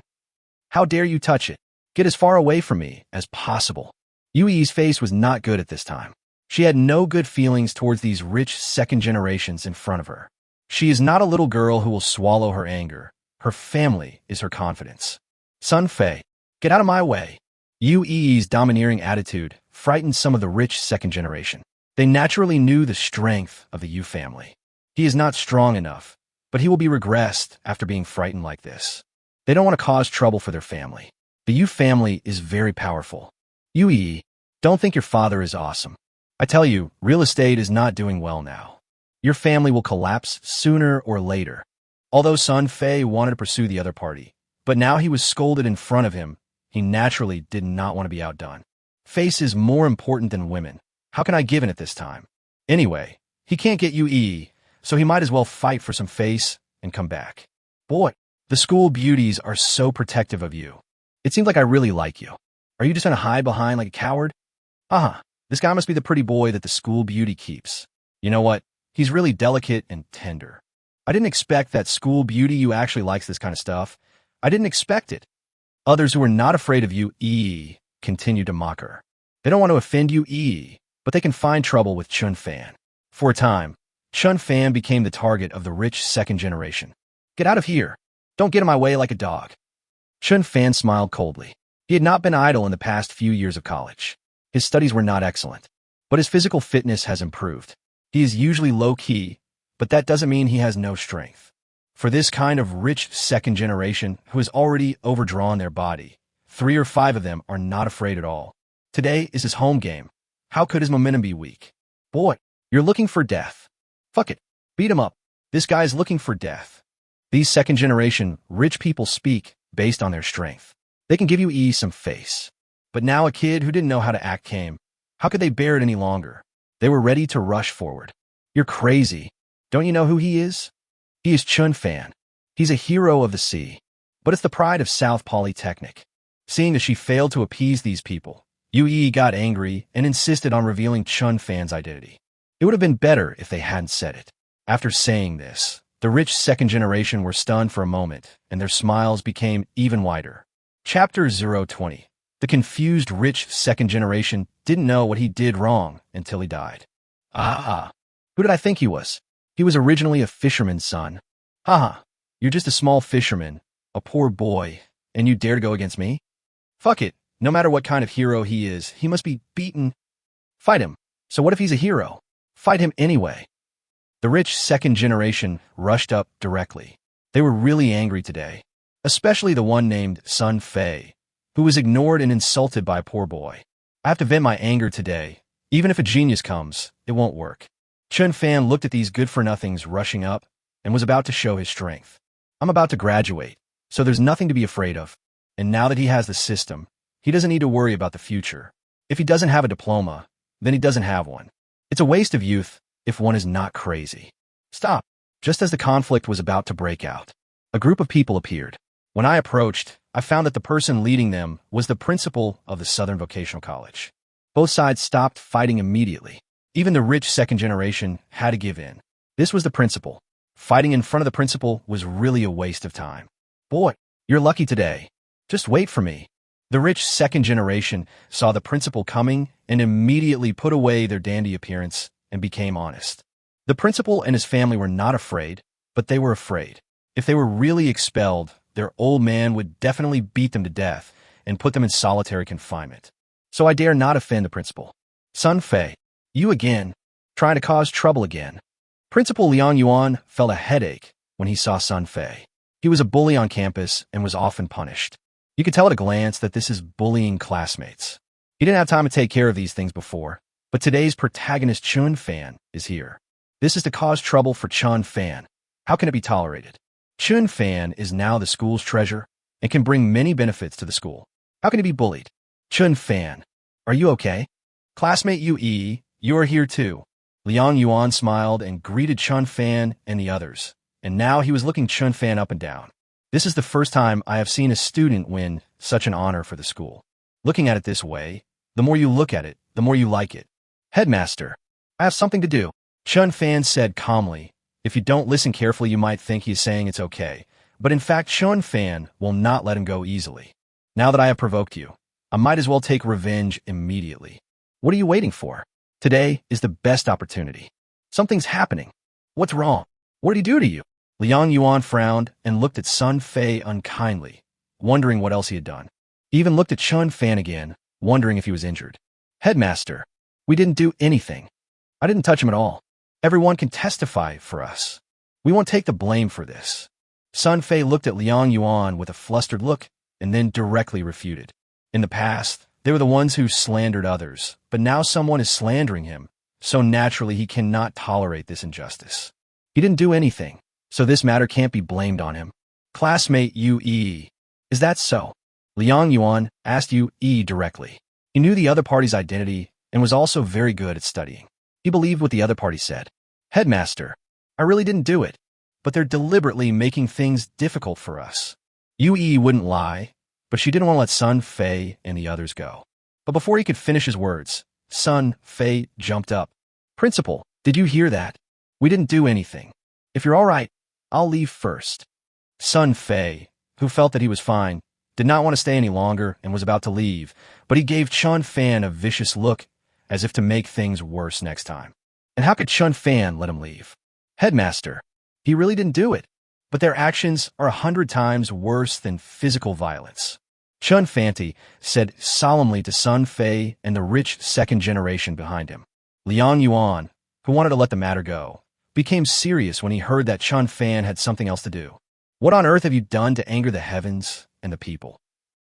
How dare you touch it? Get as far away from me as possible. UE's face was not good at this time. She had no good feelings towards these rich second generations in front of her. She is not a little girl who will swallow her anger. Her family is her confidence. Sun Fei, get out of my way. UE's domineering attitude frightened some of the rich second generation. They naturally knew the strength of the Yu family. He is not strong enough. but he will be regressed after being frightened like this. They don't want to cause trouble for their family. The Yu family is very powerful. Yue, don't think your father is awesome. I tell you, real estate is not doing well now. Your family will collapse sooner or later. Although Sun Fei wanted to pursue the other party, but now he was scolded in front of him, he naturally did not want to be outdone. Face is more important than women. How can I give in at this time? Anyway, he can't get Yue, so he might as well fight for some face and come back. Boy, the school beauties are so protective of you. It seems like I really like you. Are you just gonna hide behind like a coward? This guy must be the pretty boy that the school beauty keeps. You know what? He's really delicate and tender. I didn't expect that school beauty you actually likes this kind of stuff. I didn't expect it. Others who are not afraid of you, continue to mock her. They don't want to offend you, but they can find trouble with Chen Fan. For a time, Chen Fan became the target of the rich second generation. Get out of here. Don't get in my way like a dog. Chen Fan smiled coldly. He had not been idle in the past few years of college. His studies were not excellent, but his physical fitness has improved. He is usually low-key, but that doesn't mean he has no strength. For this kind of rich second generation who has already overdrawn their body, 3 or 5 of them are not afraid at all. Today is his home game. How could his momentum be weak? Boy, you're looking for death. Fuck it. Beat him up. This guy's looking for death. These second generation rich people speak based on their strength. They can give you some face. But now a kid who didn't know how to act came. How could they bear it any longer? They were ready to rush forward. You're crazy. Don't you know who he is? He is Chen Fan. He's a hero of the sea. But it's the pride of South Polytechnic. Seeing that she failed to appease these people, Yue got angry and insisted on revealing Chen Fan's identity. It would have been better if they hadn't said it. After saying this, the rich second generation were stunned for a moment, and their smiles became even wider. Chapter 020. The confused rich second generation didn't know what he did wrong until he died. Who did I think he was? He was originally a fisherman's son. You're just a small fisherman, a poor boy, and you dare to go against me? Fuck it. No matter what kind of hero he is, he must be beaten. Fight him. So what if he's a hero? Fight him anyway. The rich second generation rushed up directly. They were really angry today, especially the one named Sun Fei, who was ignored and insulted by a poor boy. I have to vent my anger today. Even if a genius comes, it won't work. Chen Fan looked at these good-for-nothings rushing up and was about to show his strength. I'm about to graduate, so there's nothing to be afraid of. And now that he has the system, he doesn't need to worry about the future. If he doesn't have a diploma, then he doesn't have one. It's a waste of youth if one is not crazy. Stop. Just as the conflict was about to break out, a group of people appeared. When I approached, I found that the person leading them was the principal of the Southern Vocational College. Both sides stopped fighting immediately. Even the rich second generation had to give in. This was the principal. Fighting in front of the principal was really a waste of time. Boy, you're lucky today. Just wait for me. The rich second generation saw the principal coming and immediately put away their dandy appearance and became honest. The principal and his family were not afraid, but they were afraid. If they were really expelled, their old man would definitely beat them to death and put them in solitary confinement. So I dare not offend the principal. Sun Fei, you again, trying to cause trouble again. Principal Liang Yuan felt a headache when he saw Sun Fei. He was a bully on campus and was often punished. You could tell at a glance that this is bullying classmates. He didn't have time to take care of these things before, but today's protagonist Chen Fan is here. This is to cause trouble for Chen Fan. How can it be tolerated? Chen Fan is now the school's treasure and can bring many benefits to the school. How can he be bullied? Chen Fan, are you okay? Classmate Yue, you are here too. Liang Yuan smiled and greeted Chen Fan and the others, and now he was looking Chen Fan up and down. This is the first time I have seen a student win such an honor for the school. Looking at it this way, the more you look at it, the more you like it. Headmaster, I have something to do. Chen Fan said calmly. If you don't listen carefully, you might think he's saying it's okay, but in fact, Chen Fan will not let him go easily. Now that I have provoked you, I might as well take revenge immediately. What are you waiting for? Today is the best opportunity. Something's happening. What's wrong? What did he do to you? Liang Yuan frowned and looked at Sun Fei unkindly, wondering what else he had done. He even looked at Chen Fan again, wondering if he was injured. Headmaster, we didn't do anything. I didn't touch him at all. Everyone can testify for us. We won't take the blame for this. Sun Fei looked at Liang Yuan with a flustered look and then directly refuted. In the past, they were the ones who slandered others, but now someone is slandering him, so naturally he cannot tolerate this injustice. He didn't do anything, so this matter can't be blamed on him. Classmate Yu Yi, is that so? Liang Yuan asked Yu Yi directly. He knew the other party's identity and was also very good at studying. He believed what the other party said. Headmaster, I really didn't do it, but they're deliberately making things difficult for us. Yu Yi wouldn't lie, but she didn't want to let Sun Fei and the others go. But before he could finish his words, Sun Fei jumped up. Principal, did you hear that? We didn't do anything. If you're all right, I'll leave first. Sun Fei, who felt that he was fine, did not want to stay any longer and was about to leave, but he gave Chen Fan a vicious look as if to make things worse next time. And how could Chen Fan let him leave? Headmaster, he really didn't do it, but their actions are 100 times worse than physical violence. Chen Fan said solemnly to Sun Fei and the rich second generation behind him. Liang Yuan, who wanted to let the matter go, became serious when he heard that Chen Fan had something else to do. What on earth have you done to anger the heavens and the people?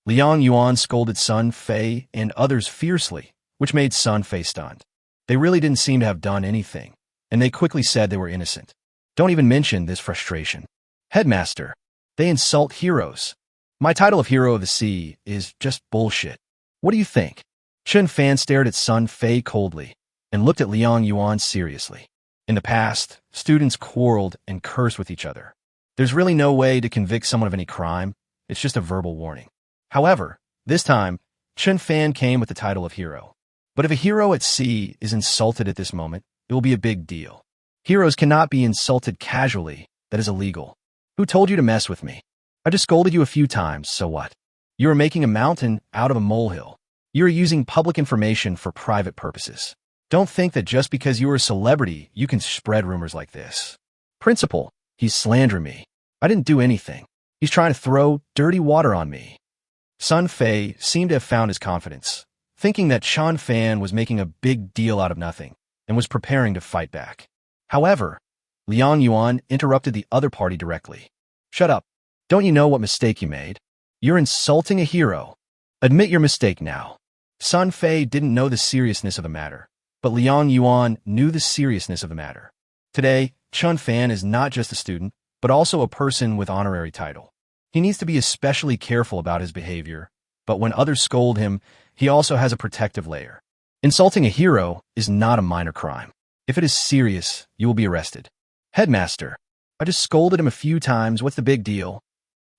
Liang Yuan scolded Sun Fei and others fiercely, which made Sun Fei stunned. They really didn't seem to have done anything, and they quickly said they were innocent. Don't even mention this frustration. Headmaster, they insult heroes. My title of Hero of the Sea is just bullshit. What do you think? Chen Fan stared at Sun Fei coldly and looked at Liang Yuan seriously. In the past, students quarreled and cursed with each other. There's really no way to convict someone of any crime. It's just a verbal warning. However, this time, Chen Fan came with the title of hero. But if a hero at sea is insulted at this moment, it will be a big deal. Heroes cannot be insulted casually. That is illegal. Who told you to mess with me? I just scolded you a few times, so what? You are making a mountain out of a molehill. You are using public information for private purposes. Don't think that just because you are a celebrity, you can spread rumors like this. Principal, he's slandering me. I didn't do anything. He's trying to throw dirty water on me. Sun Fei seemed to have found his confidence, thinking that Chen Fan was making a big deal out of nothing and was preparing to fight back. However, Liang Yuan interrupted the other party directly. Shut up. Don't you know what mistake you made? You're insulting a hero. Admit your mistake now. Sun Fei didn't know the seriousness of the matter, but Liang Yuan knew the seriousness of the matter. Today, Chen Fan is not just a student, but also a person with honorary title. He needs to be especially careful about his behavior, but when others scold him, he also has a protective layer. Insulting a hero is not a minor crime. If it is serious, you will be arrested. Headmaster, I just scolded him a few times. What's the big deal?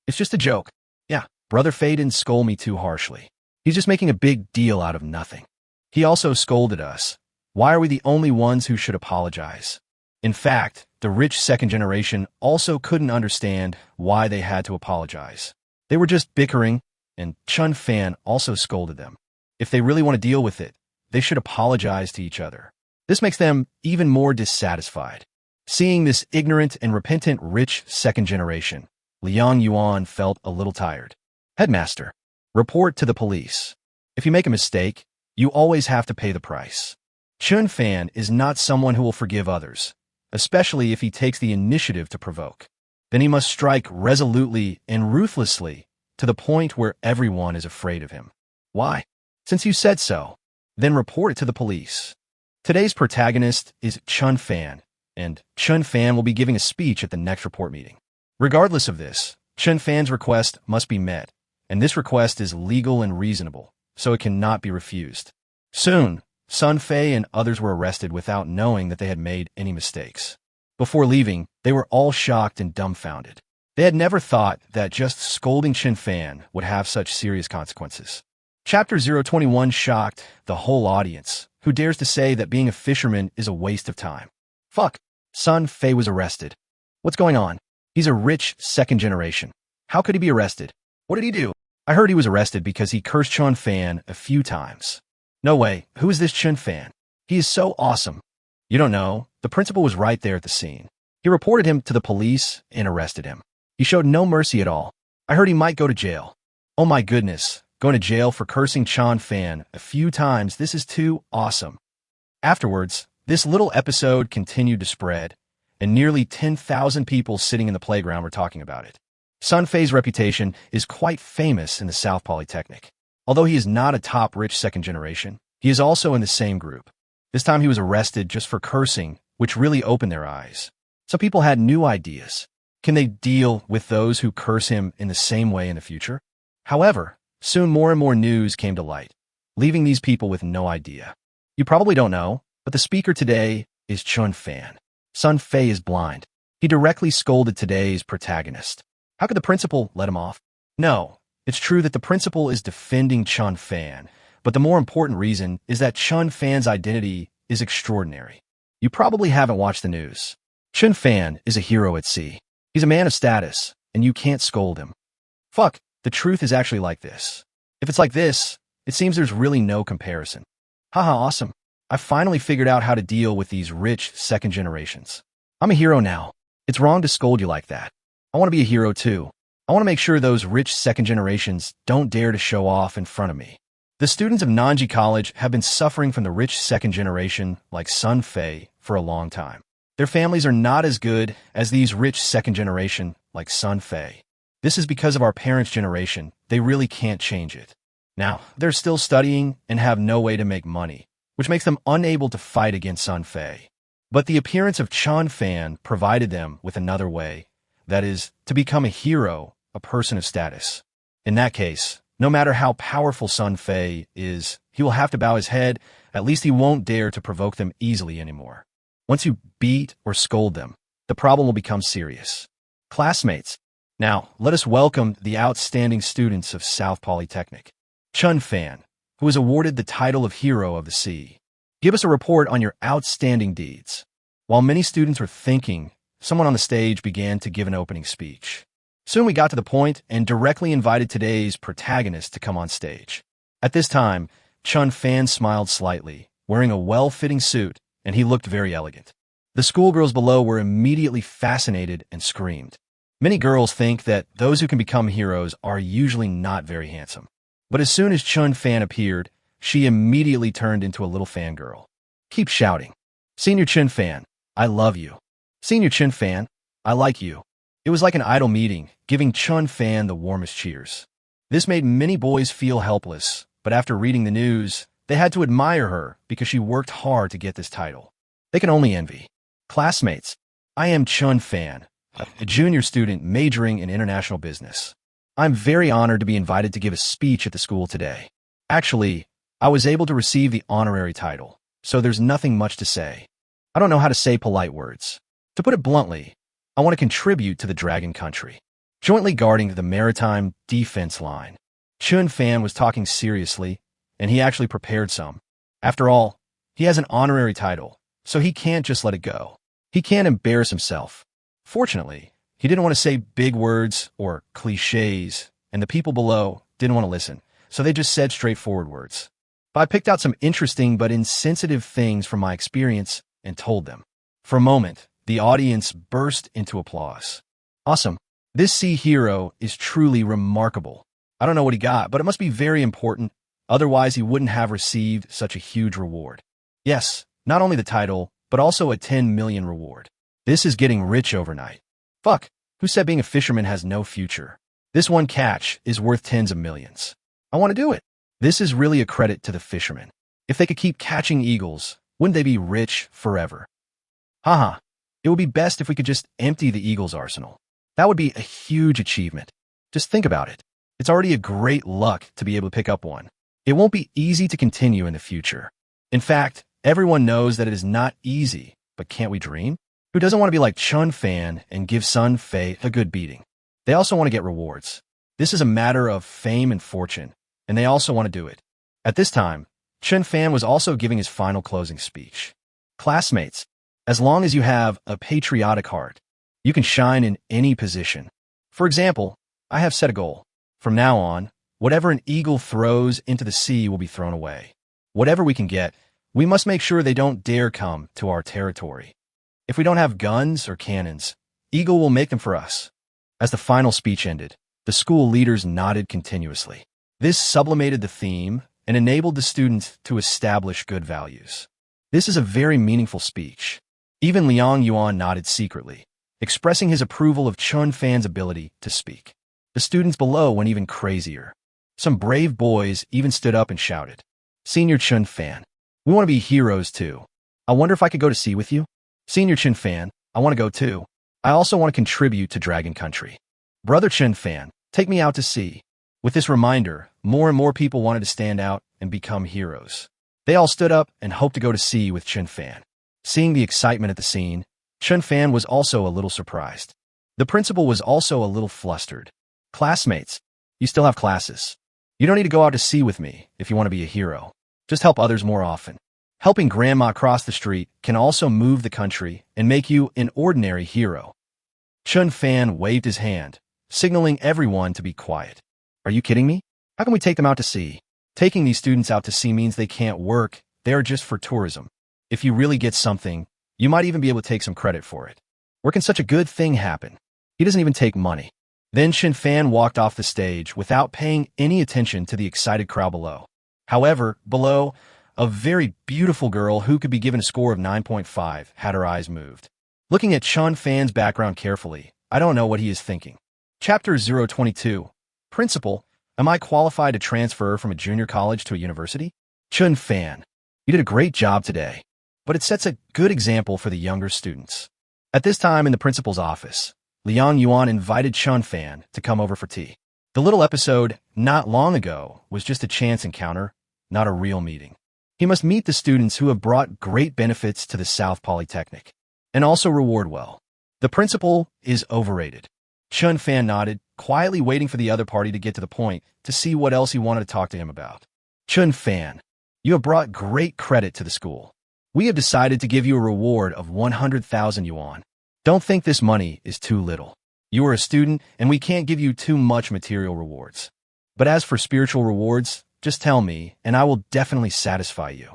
It's just a joke. Yeah, Brother Fei didn't scold me too harshly. He's just making a big deal out of nothing. He also scolded us. Why are we the only ones who should apologize? In fact, the rich second generation also couldn't understand why they had to apologize. They were just bickering, and Chen Fan also scolded them. If they really want to deal with it, they should apologize to each other. This makes them even more dissatisfied. Seeing this ignorant and repentant rich second generation, Liang Yuan felt a little tired. Headmaster, report to the police. If you make a mistake, you always have to pay the price. Chen Fan is not someone who will forgive others, especially if he takes the initiative to provoke. Then he must strike resolutely and ruthlessly to the point where everyone is afraid of him. Why? Since you said so, then report it to the police. Today's protagonist is Chen Fan, and Chen Fan will be giving a speech at the next report meeting. Regardless of this, Chen Fan's request must be met, and this request is legal and reasonable, so it cannot be refused. Soon, Sun Fei and others were arrested without knowing that they had made any mistakes. Before leaving, they were all shocked and dumbfounded. They had never thought that just scolding Chen Fan would have such serious consequences. Chapter 021 shocked the whole audience. Who dares to say that being a fisherman is a waste of time? Fuck. Sun Fei was arrested. What's going on? He's a rich second generation. How could he be arrested? What did he do? I heard he was arrested because he cursed Chen Fan a few times. No way. Who is this Chen Fan? He is so awesome. You don't know. The principal was right there at the scene. He reported him to the police and arrested him. He showed no mercy at all. I heard he might go to jail. Oh my goodness. Going to jail for cursing Chen Fan a few times. This is too awesome. Afterwards, this little episode continued to spread, and nearly 10,000 people sitting in the playground were talking about it. Sun Fei's reputation is quite famous in the South Polytechnic. Although he is not a top rich second generation, he is also in the same group. This time he was arrested just for cursing, which really opened their eyes. Some people had new ideas. Can they deal with those who curse him in the same way in the future? However, soon more and more news came to light, leaving these people with no idea. You probably don't know, but the speaker today is Chen Fan. Sun Fei is blind. He directly scolded today's protagonist. How could the principal let him off? No, it's true that the principal is defending Chen Fan, but the more important reason is that Chen Fan's identity is extraordinary. You probably haven't watched the news. Chen Fan is a hero at sea. He's a man of status, and you can't scold him. Fuck, the truth is actually like this. If it's like this, it seems there's really no comparison. Haha, awesome. I finally figured out how to deal with these rich second generations. I'm a hero now. It's wrong to scold you like that. I want to be a hero too. I want to make sure those rich second generations don't dare to show off in front of me. The students of Nanji College have been suffering from the rich second generation like Sun Fei for a long time. Their families are not as good as these rich second generation like Sun Fei. This is because of our parents' generation. They really can't change it. Now, they're still studying and have no way to make money, which makes them unable to fight against Sun Fei. But the appearance of Chen Fan provided them with another way, that is, to become a hero, a person of status. In that case, no matter how powerful Sun Fei is, he will have to bow his head. At least he won't dare to provoke them easily anymore. Once you beat or scold them, the problem will become serious. Classmates, now let us welcome the outstanding students of South Polytechnic. Chen Fan, who was awarded the title of Hero of the Sea. Give us a report on your outstanding deeds. While many students were thinking, someone on the stage began to give an opening speech. Soon we got to the point and directly invited today's protagonist to come on stage. At this time, Chen Fan smiled slightly, wearing a well-fitting suit, and he looked very elegant. The schoolgirls below were immediately fascinated and screamed. Many girls think that those who can become heroes are usually not very handsome. But as soon as Chen Fan appeared, she immediately turned into a little fangirl. Keep shouting. Senior Chen Fan, I love you. Senior Chen Fan, I like you. It was like an idol meeting, giving Chen Fan the warmest cheers. This made many boys feel helpless, but after reading the news, they had to admire her because she worked hard to get this title. They can only envy. Classmates, I am Chen Fan, a junior student majoring in international business. I'm very honored to be invited to give a speech at the school today. Actually, I was able to receive the honorary title, so there's nothing much to say. I don't know how to say polite words. To put it bluntly, I want to contribute to the Dragon Country, jointly guarding the maritime defense line. Chen Fan was talking seriously, and he actually prepared some. After all, he has an honorary title, so he can't just let it go. He can't embarrass himself. Fortunately, he didn't want to say big words or cliches, and the people below didn't want to listen, so they just said straightforward words. But I picked out some interesting but insensitive things from my experience and told them. For a moment, the audience burst into applause. Awesome. This sea hero is truly remarkable. I don't know what he got, but it must be very important. Otherwise, he wouldn't have received such a huge reward. Yes, not only the title, but also a 10 million reward. This is getting rich overnight. Fuck, who said being a fisherman has no future? This one catch is worth tens of millions. I want to do it. This is really a credit to the fishermen. If they could keep catching eagles, wouldn't they be rich forever? Haha, it would be best if we could just empty the eagle's arsenal. That would be a huge achievement. Just think about it. It's already a great luck to be able to pick up one. It won't be easy to continue in the future. In fact, everyone knows that it is not easy, but can't we dream? Who doesn't want to be like Chen Fan and give Sun Fei a good beating? They also want to get rewards. This is a matter of fame and fortune, and they also want to do it. At this time, Chen Fan was also giving his final closing speech. Classmates, as long as you have a patriotic heart, you can shine in any position. For example, I have set a goal. From now on, whatever an eagle throws into the sea will be thrown away. Whatever we can get, we must make sure they don't dare come to our territory. If we don't have guns or cannons, Eagle will make them for us. As the final speech ended, the school leaders nodded continuously. This sublimated the theme and enabled the students to establish good values. This is a very meaningful speech. Even Liang Yuan nodded secretly, expressing his approval of Chen Fan's ability to speak. The students below went even crazier. Some brave boys even stood up and shouted, "Senior Chen Fan, we want to be heroes too. I wonder if I could go to sea with you? Senior Chen Fan, I want to go too. I also want to contribute to Dragon Country. Brother Chen Fan, take me out to sea." With this reminder, more and more people wanted to stand out and become heroes. They all stood up and hoped to go to sea with Chen Fan. Seeing the excitement at the scene, Chen Fan was also a little surprised. The principal was also a little flustered. "Classmates, you still have classes. You don't need to go out to sea with me if you want to be a hero. Just help others more often. Helping grandma cross the street can also move the country and make you an ordinary hero." Chen Fan waved his hand, signaling everyone to be quiet. "Are you kidding me? How can we take them out to sea? Taking these students out to sea means they can't work. They are just for tourism. If you really get something, you might even be able to take some credit for it. Where can such a good thing happen? He doesn't even take money." Then Chen Fan walked off the stage without paying any attention to the excited crowd below. However, below, a very beautiful girl who could be given a score of 9.5 had her eyes moved. Looking at Chen Fan's background carefully, I don't know what he is thinking. Chapter 022. Principal, am I qualified to transfer from a junior college to a university? Chen Fan, you did a great job today, but it sets a good example for the younger students. At this time in the principal's office, Liang Yuan invited Chen Fan to come over for tea. The little episode, not long ago, was just a chance encounter, not a real meeting. He must meet the students who have brought great benefits to the South Polytechnic, and also reward well. The principal is overrated. Chen Fan nodded, quietly waiting for the other party to get to the point to see what else he wanted to talk to him about. "Chen Fan, you have brought great credit to the school. We have decided to give you a reward of 100,000 yuan. Don't think this money is too little. You are a student, and we can't give you too much material rewards. But as for spiritual rewards, just tell me, and I will definitely satisfy you."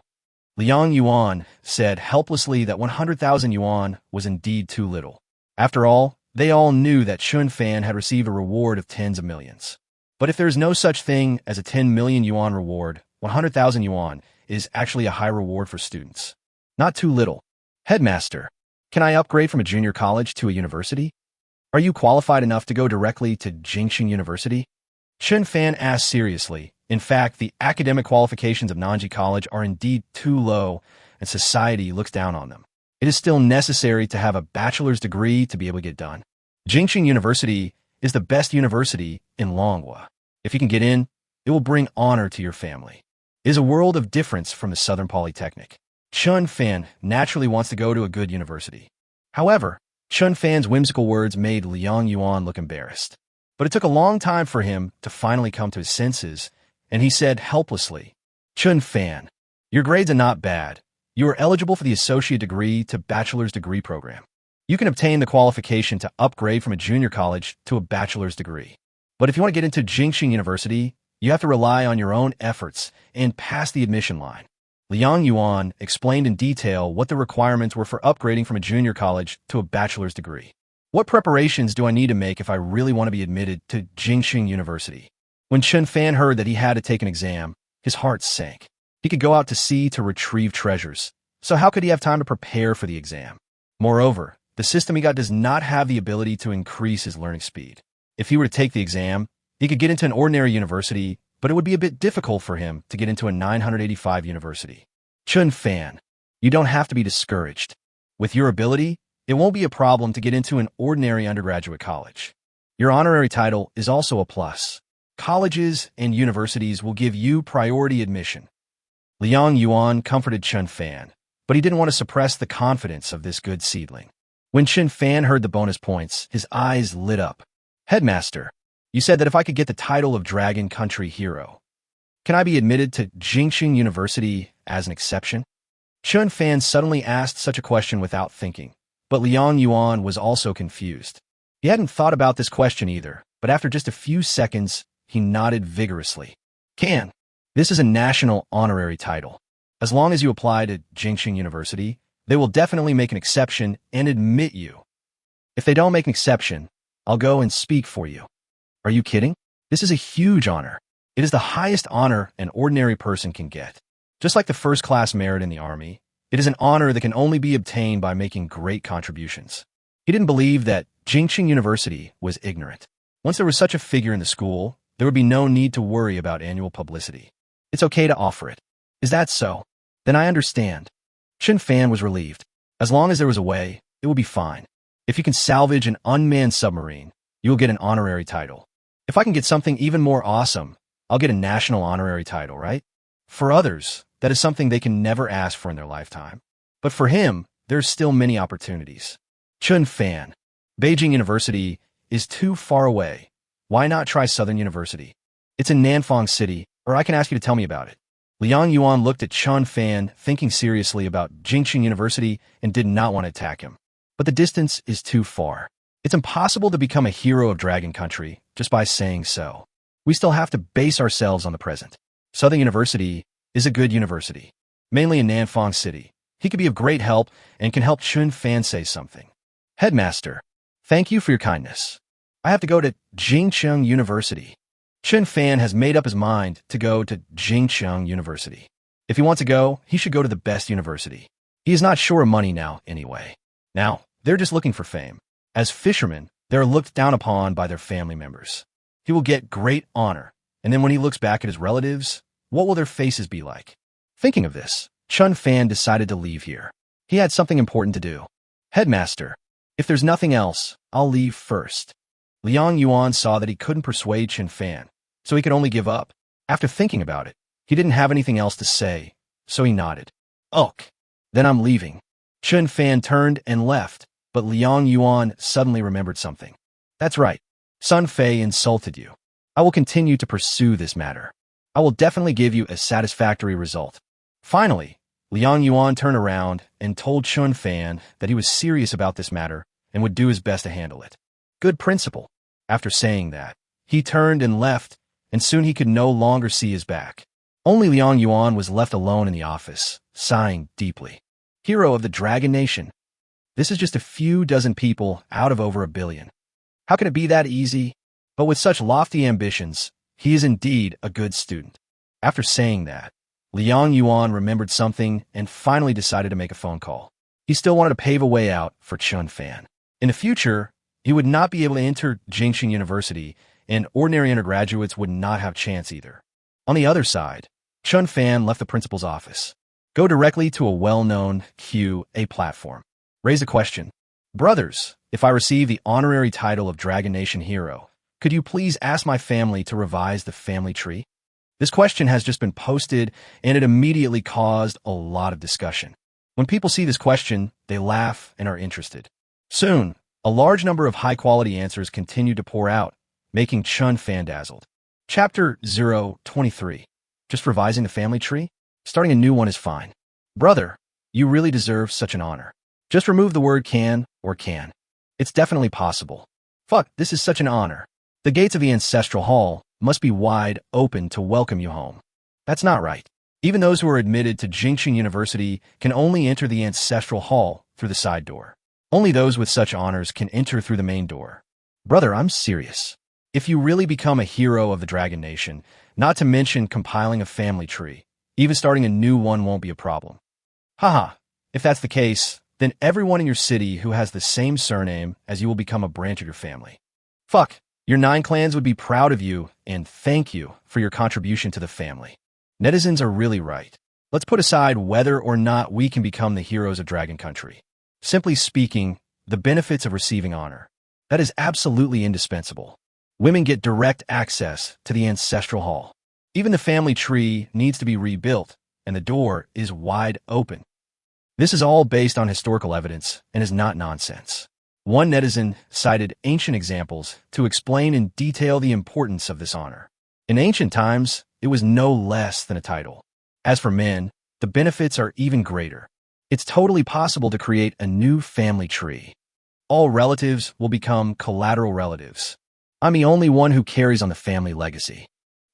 Liang Yuan said helplessly that 100,000 yuan was indeed too little. After all, they all knew that Chen Fan had received a reward of tens of millions. But if there is no such thing as a 10 million yuan reward, 100,000 yuan is actually a high reward for students. Not too little. "Headmaster, can I upgrade from a junior college to a university? Are you qualified enough to go directly to Jingxing University?" Chen Fan asked seriously. In fact, the academic qualifications of Nanji College are indeed too low, and society looks down on them. It is still necessary to have a bachelor's degree to be able to get done. Jingxing University is the best university in Manhwa. If you can get in, it will bring honor to your family. It is a world of difference from the Southern Polytechnic. Chen Fan naturally wants to go to a good university. However, Chen Fan's whimsical words made Liang Yuan look embarrassed. But it took a long time for him to finally come to his senses, and he said helplessly, "Chen Fan, your grades are not bad. You are eligible for the associate degree to bachelor's degree program. You can obtain the qualification to upgrade from a junior college to a bachelor's degree. But if you want to get into Jingxing University, you have to rely on your own efforts and pass the admission line." Liang Yuan explained in detail what the requirements were for upgrading from a junior college to a bachelor's degree. "What preparations do I need to make if I really want to be admitted to Jingxing University?" When Chen Fan heard that he had to take an exam, his heart sank. He could go out to sea to retrieve treasures, so how could he have time to prepare for the exam? Moreover, the system he got does not have the ability to increase his learning speed. If he were to take the exam, he could get into an ordinary university, but it would be a bit difficult for him to get into a 985 university. "Chen Fan, you don't have to be discouraged. With your ability, it won't be a problem to get into an ordinary undergraduate college. Your honorary title is also a plus. Colleges and universities will give you priority admission." Liang Yuan comforted Chen Fan, but he didn't want to suppress the confidence of this good seedling. When Chen Fan heard the bonus points, his eyes lit up. "Headmaster, you said that if I could get the title of Dragon Country Hero, can I be admitted to Jingxing University as an exception?" Chen Fan suddenly asked such a question without thinking, but Liang Yuan was also confused. He hadn't thought about this question either, but after just a few seconds, he nodded vigorously. "Can. This is a national honorary title. As long as you apply to Jingxing University, they will definitely make an exception and admit you. If they don't make an exception, I'll go and speak for you." Are you kidding? This is a huge honor. It is the highest honor an ordinary person can get. Just like the first-class merit in the army, It is an honor that can only be obtained by making great contributions. He didn't believe that Jingqing University was ignorant. Once there was such a figure in the school, there would be no need to worry about annual publicity. It's okay to offer it. Is that so? Then I understand. Chen Fan was relieved. As long as there was a way, it will be fine. If you can salvage an unmanned submarine, you will get an honorary title. If I can get something even more awesome, I'll get a national honorary title, right? For others, that is something they can never ask for in their lifetime. But for him, there's still many opportunities. Chen Fan. Beijing University is too far away. Why not try Southern University? It's in Nanfang City, or I can ask you to tell me about it. Liang Yuan looked at Chen Fan, thinking seriously about Jingqing University, and did not want to attack him. But the distance is too far. It's impossible to become a hero of Dragon Country just by saying so. We still have to base ourselves on the present. Southern University is a good university, mainly in Nanfang City. He could be of great help and can help Chen Fan say something. Headmaster, thank you for your kindness. I have to go to Jingqing University. Chen Fan has made up his mind to go to Jingqing University. If he wants to go, he should go to the best university. He is not short of money now, anyway. Now, they're just looking for fame. As fishermen, they're looked down upon by their family members. He will get great honor, and then when he looks back at his relatives, what will their faces be like? Thinking of this, Chen Fan decided to leave here. He had something important to do. Headmaster, if there's nothing else, I'll leave first. Liang Yuan saw that he couldn't persuade Chen Fan, so he could only give up. After thinking about it, he didn't have anything else to say, so he nodded. "Ok, then I'm leaving." Chen Fan turned and left, but Liang Yuan suddenly remembered something. "That's right. Sun Fei insulted you. I will continue to pursue this matter. I will definitely give you a satisfactory result." Finally, Liang Yuan turned around and told Chen Fan that he was serious about this matter and would do his best to handle it. Good principle. After saying that, he turned and left, and soon he could no longer see his back. Only Liang Yuan was left alone in the office, sighing deeply. Hero of the Dragon Nation. This is just a few dozen people out of over 1 billion. How can it be that easy? But with such lofty ambitions, he is indeed a good student. After saying that, Liang Yuan remembered something and finally decided to make a phone call. He still wanted to pave a way out for Chen Fan. In the future, he would not be able to enter Jingqing University, and ordinary undergraduates would not have chance either. On the other side, Chen Fan left the principal's office. Go directly to a well-known QA platform. Raise a question. "Brothers, if I receive the honorary title of Dragon Nation Hero, could you please ask my family to revise the family tree?" This question has just been posted, and it immediately caused a lot of discussion. When people see this question, they laugh and are interested. Soon, a large number of high-quality answers continued to pour out, making Chen Fan dazzled. Chapter 023. Just revising the family tree? Starting a new one is fine. Brother, you really deserve such an honor. Just remove the word can or can. It's definitely possible. Fuck, this is such an honor. The gates of the ancestral hall must be wide open to welcome you home. That's not right. Even those who are admitted to Jingqing University can only enter the ancestral hall through the side door. Only those with such honors can enter through the main door. Brother, I'm serious. If you really become a hero of the Dragon Nation, not to mention compiling a family tree, even starting a new one won't be a problem. Haha, if that's the case, then everyone in your city who has the same surname as you will become a branch of your family. Fuck, your 9 clans would be proud of you and thank you for your contribution to the family. Netizens are really right. Let's put aside whether or not we can become the heroes of Dragon Country. Simply speaking, the benefits of receiving honor. That is absolutely indispensable. Women get direct access to the ancestral hall. Even the family tree needs to be rebuilt, and the door is wide open. This is all based on historical evidence and is not nonsense. One netizen cited ancient examples to explain in detail the importance of this honor. In ancient times, it was no less than a title. As for men, the benefits are even greater. It's totally possible to create a new family tree. All relatives will become collateral relatives. I'm the only one who carries on the family legacy.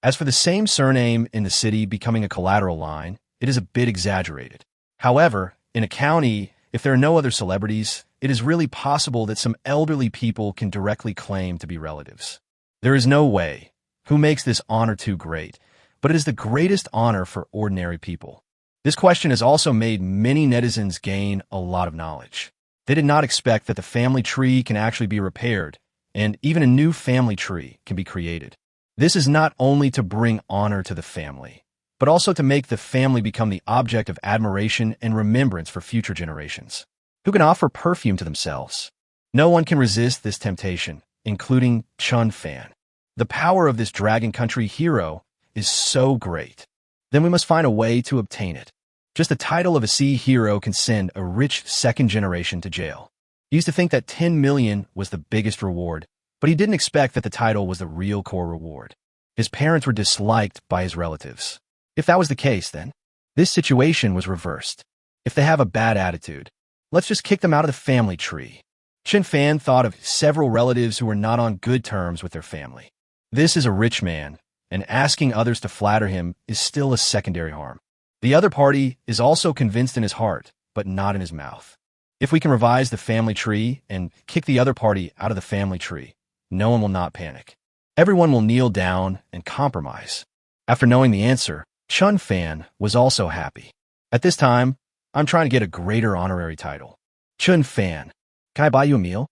As for the same surname in the city becoming a collateral line, it is a bit exaggerated. However, in a county, if there are no other celebrities, it is really possible that some elderly people can directly claim to be relatives. There is no way who makes this honor too great, but it is the greatest honor for ordinary people. This question has also made many netizens gain a lot of knowledge. They did not expect that the family tree can actually be repaired, and even a new family tree can be created. This is not only to bring honor to the family, but also to make the family become the object of admiration and remembrance for future generations, who can offer perfume to themselves. No one can resist this temptation, including Chen Fan. The power of this Dragon Country hero is so great. Then we must find a way to obtain it. Just the title of a sea hero can send a rich second generation to jail. He used to think that 10 million was the biggest reward, but he didn't expect that the title was the real core reward. His parents were disliked by his relatives. If that was the case, then this situation was reversed. If they have a bad attitude, let's just kick them out of the family tree. Chen Fan thought of several relatives who were not on good terms with their family. This is a rich man, and asking others to flatter him is still a secondary harm. The other party is also convinced in his heart, but not in his mouth. If we can revise the family tree and kick the other party out of the family tree, no one will not panic. Everyone will kneel down and compromise. After knowing the answer, Chen Fan was also happy. At this time, I'm trying to get a greater honorary title. Chen Fan, can I buy you a meal?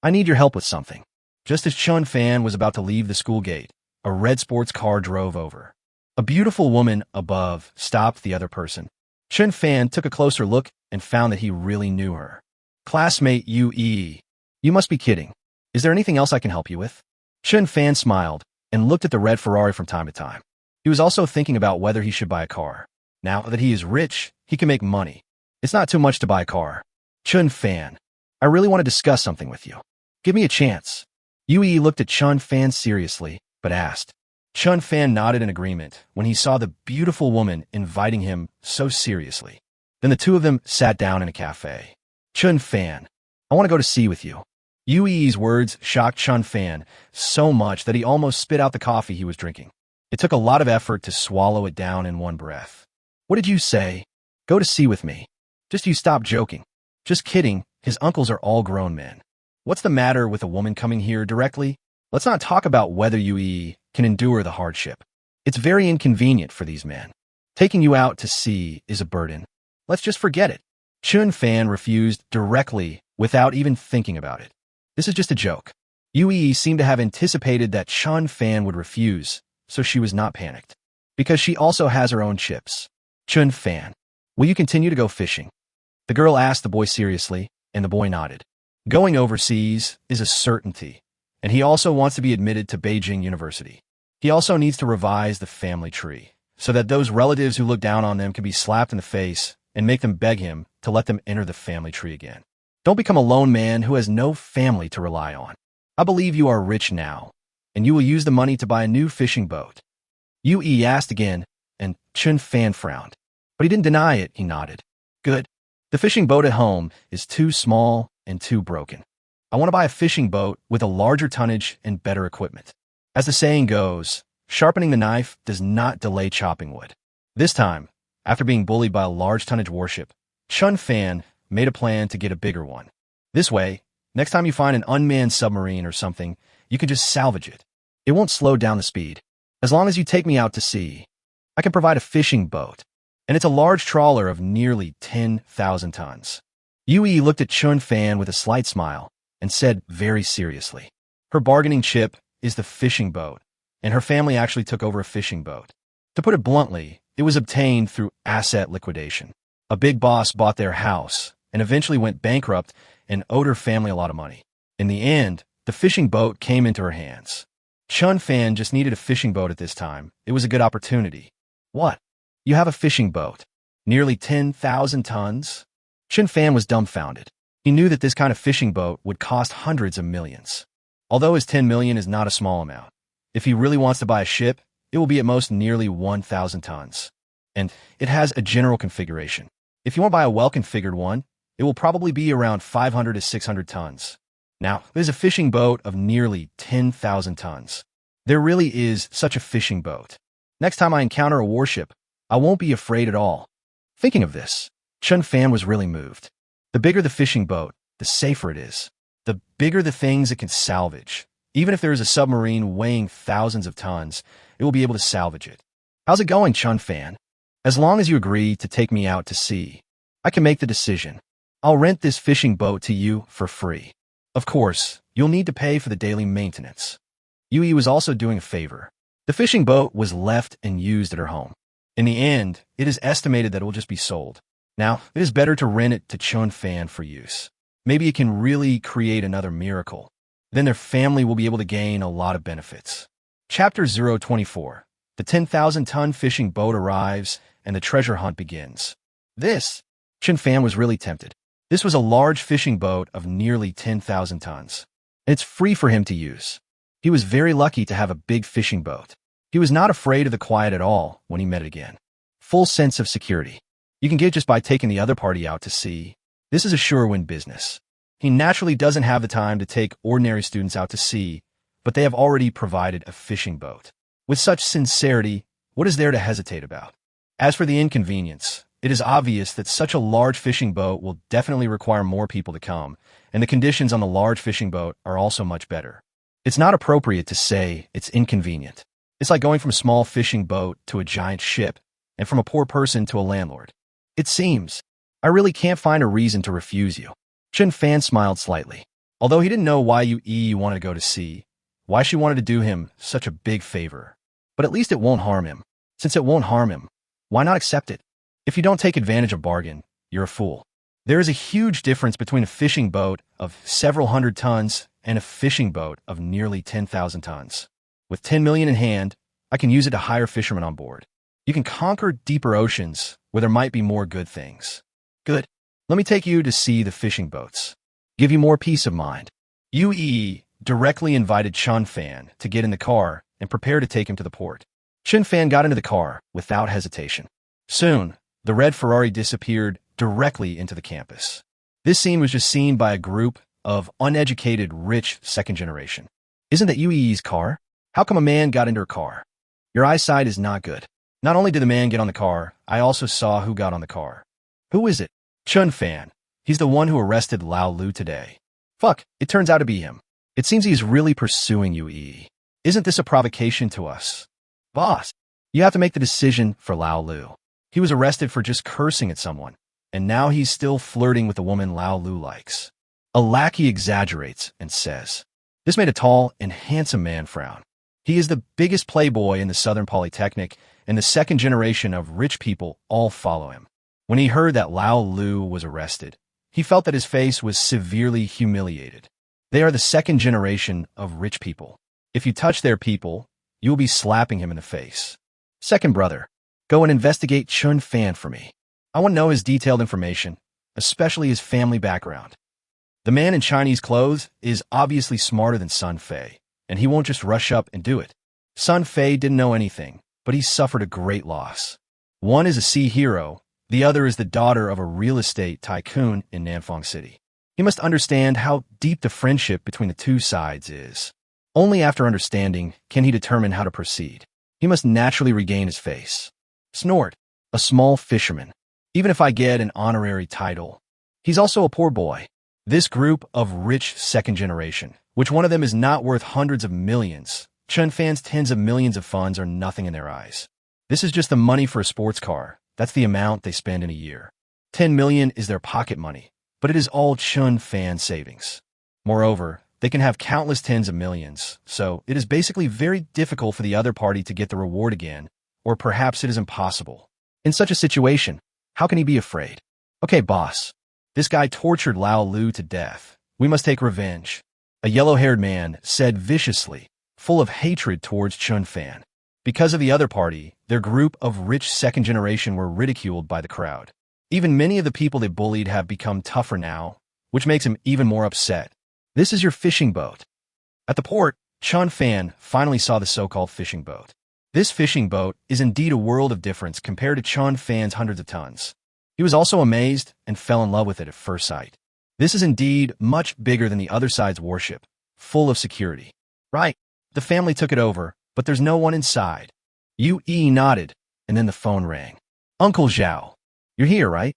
I need your help with something. Just as Chen Fan was about to leave the school gate, a red sports car drove over. A beautiful woman above stopped the other person. Chen Fan took a closer look and found that he really knew her. Classmate Yue, you must be kidding. Is there anything else I can help you with? Chen Fan smiled and looked at the red Ferrari from time to time. He was also thinking about whether he should buy a car. Now that he is rich, he can make money. It's not too much to buy a car. Chen Fan, I really want to discuss something with you. Give me a chance. Yue looked at Chen Fan seriously, but asked. Chen Fan nodded in agreement when he saw the beautiful woman inviting him so seriously. Then the two of them sat down in a cafe. Chen Fan, I want to go to sea with you. Yue's words shocked Chen Fan so much that he almost spit out the coffee he was drinking. It took a lot of effort to swallow it down in one breath. What did you say? Go to sea with me. Just you stop joking. Just kidding, his uncles are all grown men. What's the matter with a woman coming here directly? Let's not talk about whether Yue can endure the hardship. It's very inconvenient for these men. Taking you out to sea is a burden. Let's just forget it. Chen Fan refused directly without even thinking about it. This is just a joke. Yue seemed to have anticipated that Chen Fan would refuse, so she was not panicked. Because she also has her own chips. Chen Fan, will you continue to go fishing? The girl asked the boy seriously, and the boy nodded. Going overseas is a certainty, and he also wants to be admitted to Beijing University. He also needs to revise the family tree, so that those relatives who look down on them can be slapped in the face and make them beg him to let them enter the family tree again. Don't become a lone man who has no family to rely on. I believe you are rich now, and you will use the money to buy a new fishing boat. Yue asked again, and Chen Fan frowned. But he didn't deny it, he nodded. Good. The fishing boat at home is too small and too broken. I want to buy a fishing boat with a larger tonnage and better equipment. As the saying goes, sharpening the knife does not delay chopping wood. This time, after being bullied by a large tonnage warship, Chen Fan made a plan to get a bigger one. This way, next time you find an unmanned submarine or something, you can just salvage it. It won't slow down the speed. As long as you take me out to sea, I can provide a fishing boat, and it's a large trawler of nearly 10,000 tons. Yue looked at Chen Fan with a slight smile and said very seriously, her bargaining chip is the fishing boat, and her family actually took over a fishing boat. To put it bluntly, it was obtained through asset liquidation. A big boss bought their house and eventually went bankrupt and owed her family a lot of money. In the end, the fishing boat came into her hands. Chen Fan just needed a fishing boat at this time. It was a good opportunity. What? You have a fishing boat? Nearly 10,000 tons? Chen Fan was dumbfounded. He knew that this kind of fishing boat would cost hundreds of millions. Although his 10 million is not a small amount, if he really wants to buy a ship, it will be at most nearly 1,000 tons. And it has a general configuration. If you want to buy a well-configured one, it will probably be around 500 to 600 tons. Now, there's a fishing boat of nearly 10,000 tons. There really is such a fishing boat. Next time I encounter a warship, I won't be afraid at all. Thinking of this, Chen Fan was really moved. The bigger the fishing boat, the safer it is. The bigger the things it can salvage. Even if there is a submarine weighing thousands of tons, it will be able to salvage it. How's it going, Chen Fan? As long as you agree to take me out to sea, I can make the decision. I'll rent this fishing boat to you for free. Of course, you'll need to pay for the daily maintenance. Yui was also doing a favor. The fishing boat was left and used at her home. In the end, it is estimated that it will just be sold. Now, it is better to rent it to Chen Fan for use. Maybe it can really create another miracle. Then their family will be able to gain a lot of benefits. Chapter 024. The 10,000-ton fishing boat arrives, and the treasure hunt begins. Chen Fan was really tempted. This was a large fishing boat of nearly 10,000 tons. And it's free for him to use. He was very lucky to have a big fishing boat. He was not afraid of the quiet at all when he met it again. Full sense of security. You can get just by taking the other party out to sea. This is a sure-win business. He naturally doesn't have the time to take ordinary students out to sea, but they have already provided a fishing boat. With such sincerity, what is there to hesitate about? As for the inconvenience, it is obvious that such a large fishing boat will definitely require more people to come, and the conditions on the large fishing boat are also much better. It's not appropriate to say it's inconvenient. It's like going from a small fishing boat to a giant ship, and from a poor person to a landlord. It seems. I really can't find a reason to refuse you. Chen Fan smiled slightly. Although he didn't know why Yui wanted to go to sea, why she wanted to do him such a big favor. But at least it won't harm him. Since it won't harm him, why not accept it? If you don't take advantage of bargain, you're a fool. There is a huge difference between a fishing boat of several hundred tons and a fishing boat of nearly 10,000 tons. With 10 million in hand, I can use it to hire fishermen on board. You can conquer deeper oceans where there might be more good things. Good. Let me take you to see the fishing boats. Give you more peace of mind. Yui directly invited Chen Fan to get in the car and prepare to take him to the port. Chen Fan got into the car without hesitation. Soon, the red Ferrari disappeared directly into the campus. This scene was just seen by a group of uneducated, rich second generation. Isn't that Yui's car? How come a man got into her car? Your eyesight is not good. Not only did the man get on the car, I also saw who got on the car. Who is it? Chen Fan. He's the one who arrested Lao Lu today. Fuck, it turns out to be him. It seems he's really pursuing Yui. Isn't this a provocation to us? Boss, you have to make the decision for Lao Lu. He was arrested for just cursing at someone, and now he's still flirting with the woman Lao Lu likes. A lackey exaggerates and says. This made a tall and handsome man frown. He is the biggest playboy in the Southern Polytechnic, and the second generation of rich people all follow him. When he heard that Lao Lu was arrested, he felt that his face was severely humiliated. They are the second generation of rich people. If you touch their people, you will be slapping him in the face. Second brother, go and investigate Chen Fan for me. I want to know his detailed information, especially his family background. The man in Chinese clothes is obviously smarter than Sun Fei, and he won't just rush up and do it. Sun Fei didn't know anything, but he suffered a great loss. One is a sea hero, the other is the daughter of a real estate tycoon in Nanfang City. He must understand how deep the friendship between the two sides is. Only after understanding can he determine how to proceed. He must naturally regain his face. Snort, a small fisherman. Even if I get an honorary title, he's also a poor boy. This group of rich second generation, which one of them is not worth hundreds of millions, Chen Fan's tens of millions of funds are nothing in their eyes. This is just the money for a sports car. That's the amount they spend in a year. 10 million is their pocket money, but it is all Chen Fan savings. Moreover, they can have countless tens of millions, so it is basically very difficult for the other party to get the reward again, or perhaps it is impossible. In such a situation, how can he be afraid? Okay, boss. This guy tortured Lao Lu to death. We must take revenge. A yellow-haired man said viciously, full of hatred towards Chen Fan. Because of the other party, their group of rich second generation were ridiculed by the crowd. Even many of the people they bullied have become tougher now, which makes him even more upset. This is your fishing boat. At the port, Chen Fan finally saw the so-called fishing boat. This fishing boat is indeed a world of difference compared to Chen Fan's hundreds of tons. He was also amazed and fell in love with it at first sight. This is indeed much bigger than the other side's warship, full of security. Right, the family took it over, but there's no one inside. Yui nodded, and then the phone rang. Uncle Zhao, you're here, right?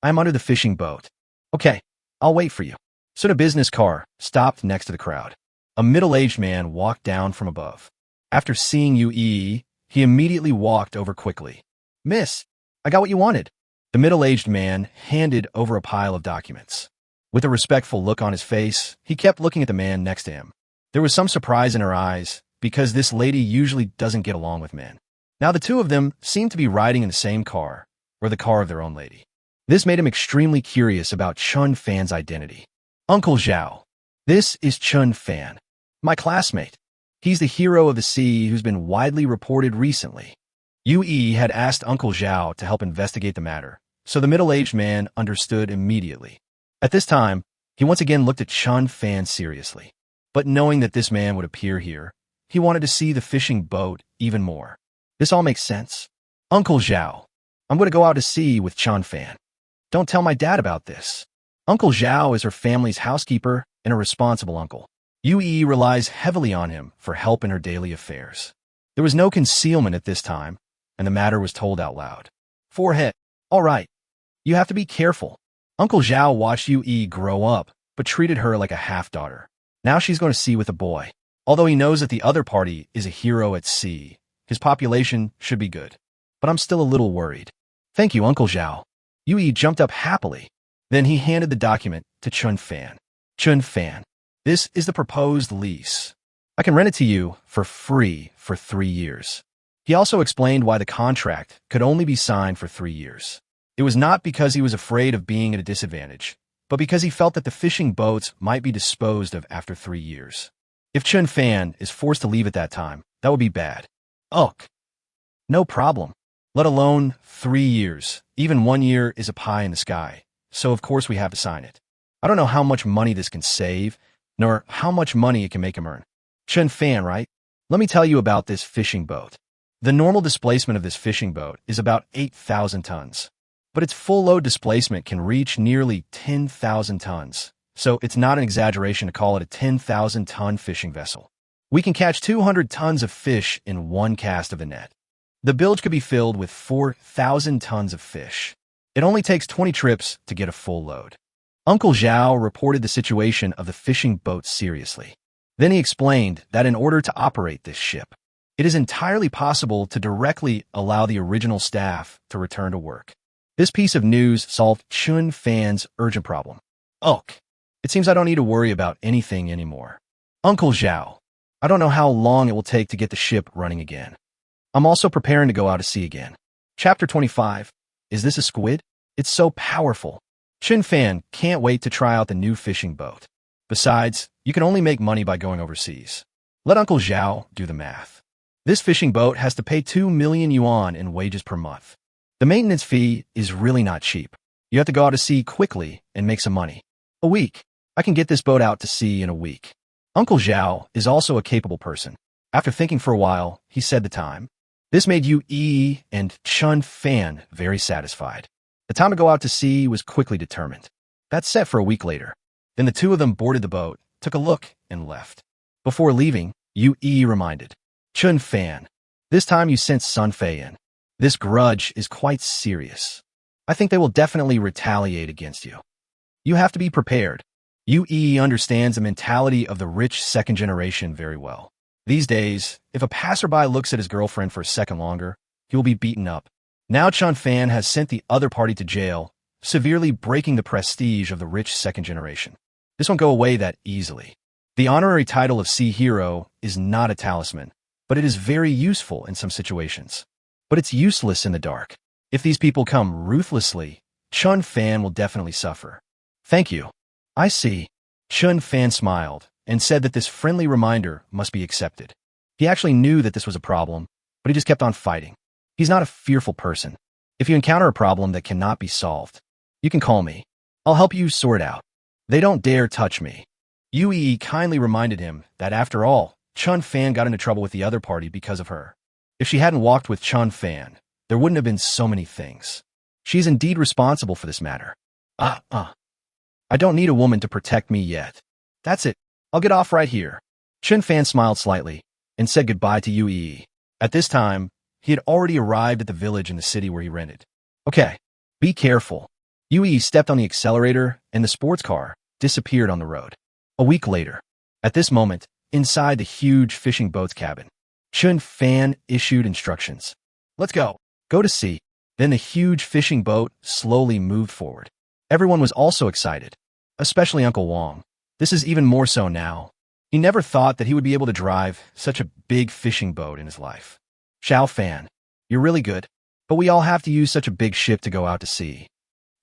I'm under the fishing boat. Okay, I'll wait for you. Soon a business car stopped next to the crowd. A middle-aged man walked down from above. After seeing Yui, he immediately walked over quickly. Miss, I got what you wanted. The middle-aged man handed over a pile of documents. With a respectful look on his face, he kept looking at the man next to him. There was some surprise in her eyes, because this lady usually doesn't get along with men. Now the two of them seemed to be riding in the same car, or the car of their own lady. This made him extremely curious about Chen Fan's identity. Uncle Zhao. This is Chen Fan, my classmate. He's the hero of the sea who's been widely reported recently. Yue had asked Uncle Zhao to help investigate the matter, so the middle-aged man understood immediately. At this time, he once again looked at Chen Fan seriously. But knowing that this man would appear here, he wanted to see the fishing boat even more. This all makes sense. Uncle Zhao, I'm going to go out to sea with Chen Fan. Don't tell my dad about this. Uncle Zhao is her family's housekeeper and a responsible uncle. Yue relies heavily on him for help in her daily affairs. There was no concealment at this time, and the matter was told out loud. Forehead. All right. You have to be careful. Uncle Zhao watched Yue grow up, but treated her like a half-daughter. Now she's going to sea with a boy. Although he knows that the other party is a hero at sea, his population should be good. But I'm still a little worried. Thank you, Uncle Zhao. Yue jumped up happily. Then he handed the document to Chen Fan. Chen Fan, this is the proposed lease. I can rent it to you for free for 3 years. He also explained why the contract could only be signed for 3 years. It was not because he was afraid of being at a disadvantage, but because he felt that the fishing boats might be disposed of after 3 years. If Chen Fan is forced to leave at that time, that would be bad. Ugh. No problem. Let alone 3 years. Even 1 year is a pie in the sky, so of course we have to sign it. I don't know how much money this can save, nor how much money it can make him earn. Chen Fan, right? Let me tell you about this fishing boat. The normal displacement of this fishing boat is about 8,000 tons. But its full load displacement can reach nearly 10,000 tons, so it's not an exaggeration to call it a 10,000-ton fishing vessel. We can catch 200 tons of fish in one cast of the net. The bilge could be filled with 4,000 tons of fish. It only takes 20 trips to get a full load. Uncle Zhao reported the situation of the fishing boat seriously. Then he explained that in order to operate this ship, it is entirely possible to directly allow the original staff to return to work. This piece of news solved Chen Fan's urgent problem. Ugh. It seems I don't need to worry about anything anymore. Uncle Zhao, I don't know how long it will take to get the ship running again. I'm also preparing to go out to sea again. Chapter 25. Is this a squid? It's so powerful. Chen Fan can't wait to try out the new fishing boat. Besides, you can only make money by going overseas. Let Uncle Zhao do the math. This fishing boat has to pay 2 million yuan in wages per month. The maintenance fee is really not cheap. You have to go out to sea quickly and make some money. A week. I can get this boat out to sea in a week. Uncle Zhao is also a capable person. After thinking for a while, he said the time. This made Yue and Chen Fan very satisfied. The time to go out to sea was quickly determined. That's set for a week later. Then the two of them boarded the boat, took a look, and left. Before leaving, Yue reminded. Chen Fan, this time you sent Sun Fei in. This grudge is quite serious. I think they will definitely retaliate against you. You have to be prepared. Yue understands the mentality of the rich second generation very well. These days, if a passerby looks at his girlfriend for a second longer, he will be beaten up. Now Chen Fan has sent the other party to jail, severely breaking the prestige of the rich second generation. This won't go away that easily. The honorary title of Sea Hero is not a talisman, but it is very useful in some situations. But it's useless in the dark. If these people come ruthlessly, Chen Fan will definitely suffer. Thank you. I see. Chen Fan smiled and said that this friendly reminder must be accepted. He actually knew that this was a problem, but he just kept on fighting. He's not a fearful person. If you encounter a problem that cannot be solved, you can call me. I'll help you sort out. They don't dare touch me. Yue kindly reminded him that after all, Chen Fan got into trouble with the other party because of her. If she hadn't walked with Chen Fan, there wouldn't have been so many things. She's indeed responsible for this matter. I don't need a woman to protect me yet. That's it. I'll get off right here. Chen Fan smiled slightly and said goodbye to Yue. At this time, he had already arrived at the village in the city where he rented. Okay, be careful. Yue stepped on the accelerator and the sports car disappeared on the road. A week later, at this moment, inside the huge fishing boat's cabin, Chen Fan issued instructions. Let's go. Go to sea. Then the huge fishing boat slowly moved forward. Everyone was also excited, especially Uncle Wong. This is even more so now. He never thought that he would be able to drive such a big fishing boat in his life. Chen Fan, you're really good, but we all have to use such a big ship to go out to sea.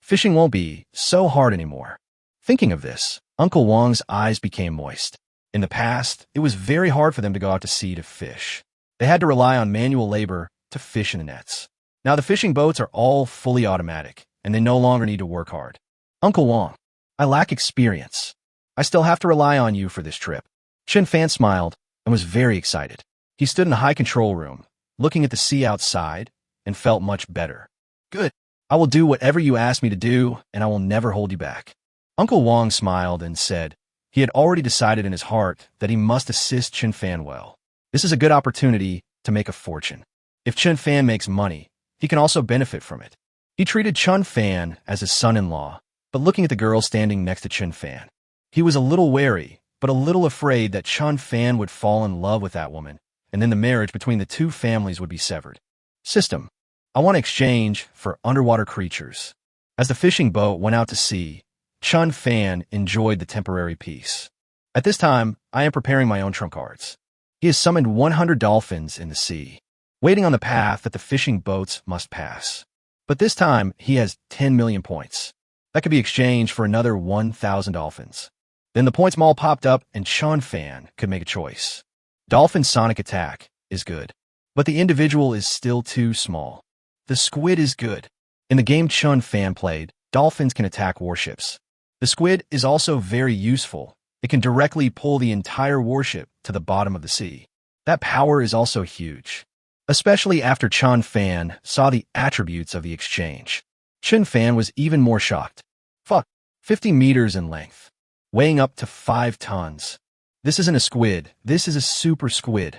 Fishing won't be so hard anymore. Thinking of this, Uncle Wong's eyes became moist. In the past, it was very hard for them to go out to sea to fish. They had to rely on manual labor to fish in the nets. Now the fishing boats are all fully automatic, and they no longer need to work hard. Uncle Wong, I lack experience. I still have to rely on you for this trip. Chen Fan smiled and was very excited. He stood in the high control room, looking at the sea outside, and felt much better. Good. I will do whatever you ask me to do, and I will never hold you back. Uncle Wong smiled and said he had already decided in his heart that he must assist Chen Fan well. This is a good opportunity to make a fortune. If Chen Fan makes money, he can also benefit from it. He treated Chen Fan as his son-in-law, but looking at the girl standing next to Chen Fan, he was a little wary, but a little afraid that Chen Fan would fall in love with that woman, and then the marriage between the two families would be severed. System. I want to exchange for underwater creatures. As the fishing boat went out to sea, Chen Fan enjoyed the temporary peace. At this time, I am preparing my own trump cards. He has summoned 100 dolphins in the sea, waiting on the path that the fishing boats must pass. But this time, he has 10 million points. That could be exchanged for another 1,000 dolphins. Then the points mall popped up and Chen Fan could make a choice. Dolphin Sonic Attack is good, but the individual is still too small. The squid is good. In the game Chen Fan played, dolphins can attack warships. The squid is also very useful. It can directly pull the entire warship to the bottom of the sea. That power is also huge, especially after Chen Fan saw the attributes of the exchange. Chen Fan was even more shocked. 50 meters in length, weighing up to 5 tons. This isn't a squid, this is a super squid.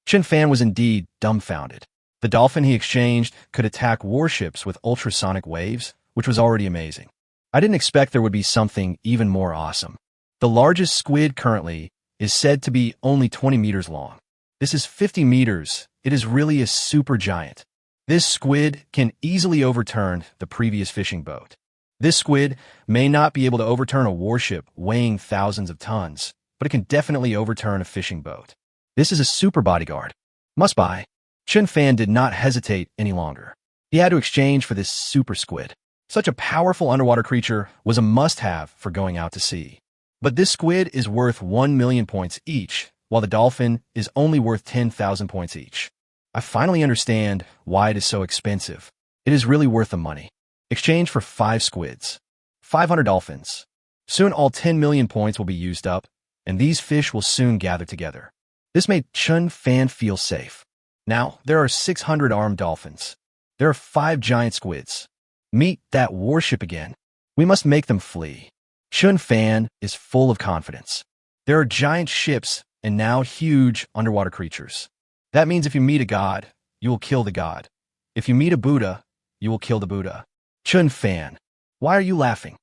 Chen Fan was indeed dumbfounded. The dolphin he exchanged could attack warships with ultrasonic waves, which was already amazing. I didn't expect there would be something even more awesome. The largest squid currently is said to be only 20 meters long. This is 50 meters. It is really a super giant. This squid can easily overturn the previous fishing boat. This squid may not be able to overturn a warship weighing thousands of tons, but it can definitely overturn a fishing boat. This is a super bodyguard. Must buy. Chen Fan did not hesitate any longer. He had to exchange for this super squid. Such a powerful underwater creature was a must-have for going out to sea. But this squid is worth 1 million points each, while the dolphin is only worth 10,000 points each. I finally understand why it is so expensive. It is really worth the money. Exchange for 5 squids. 500 dolphins. Soon all 10 million points will be used up, and these fish will soon gather together. This made Chen Fan feel safe. Now, there are 600 armed dolphins. There are 5 giant squids. Meet that warship again. We must make them flee. Chen Fan is full of confidence. There are giant ships and now huge underwater creatures. That means if you meet a god, you will kill the god. If you meet a Buddha, you will kill the Buddha. Chen Fan, why are you laughing?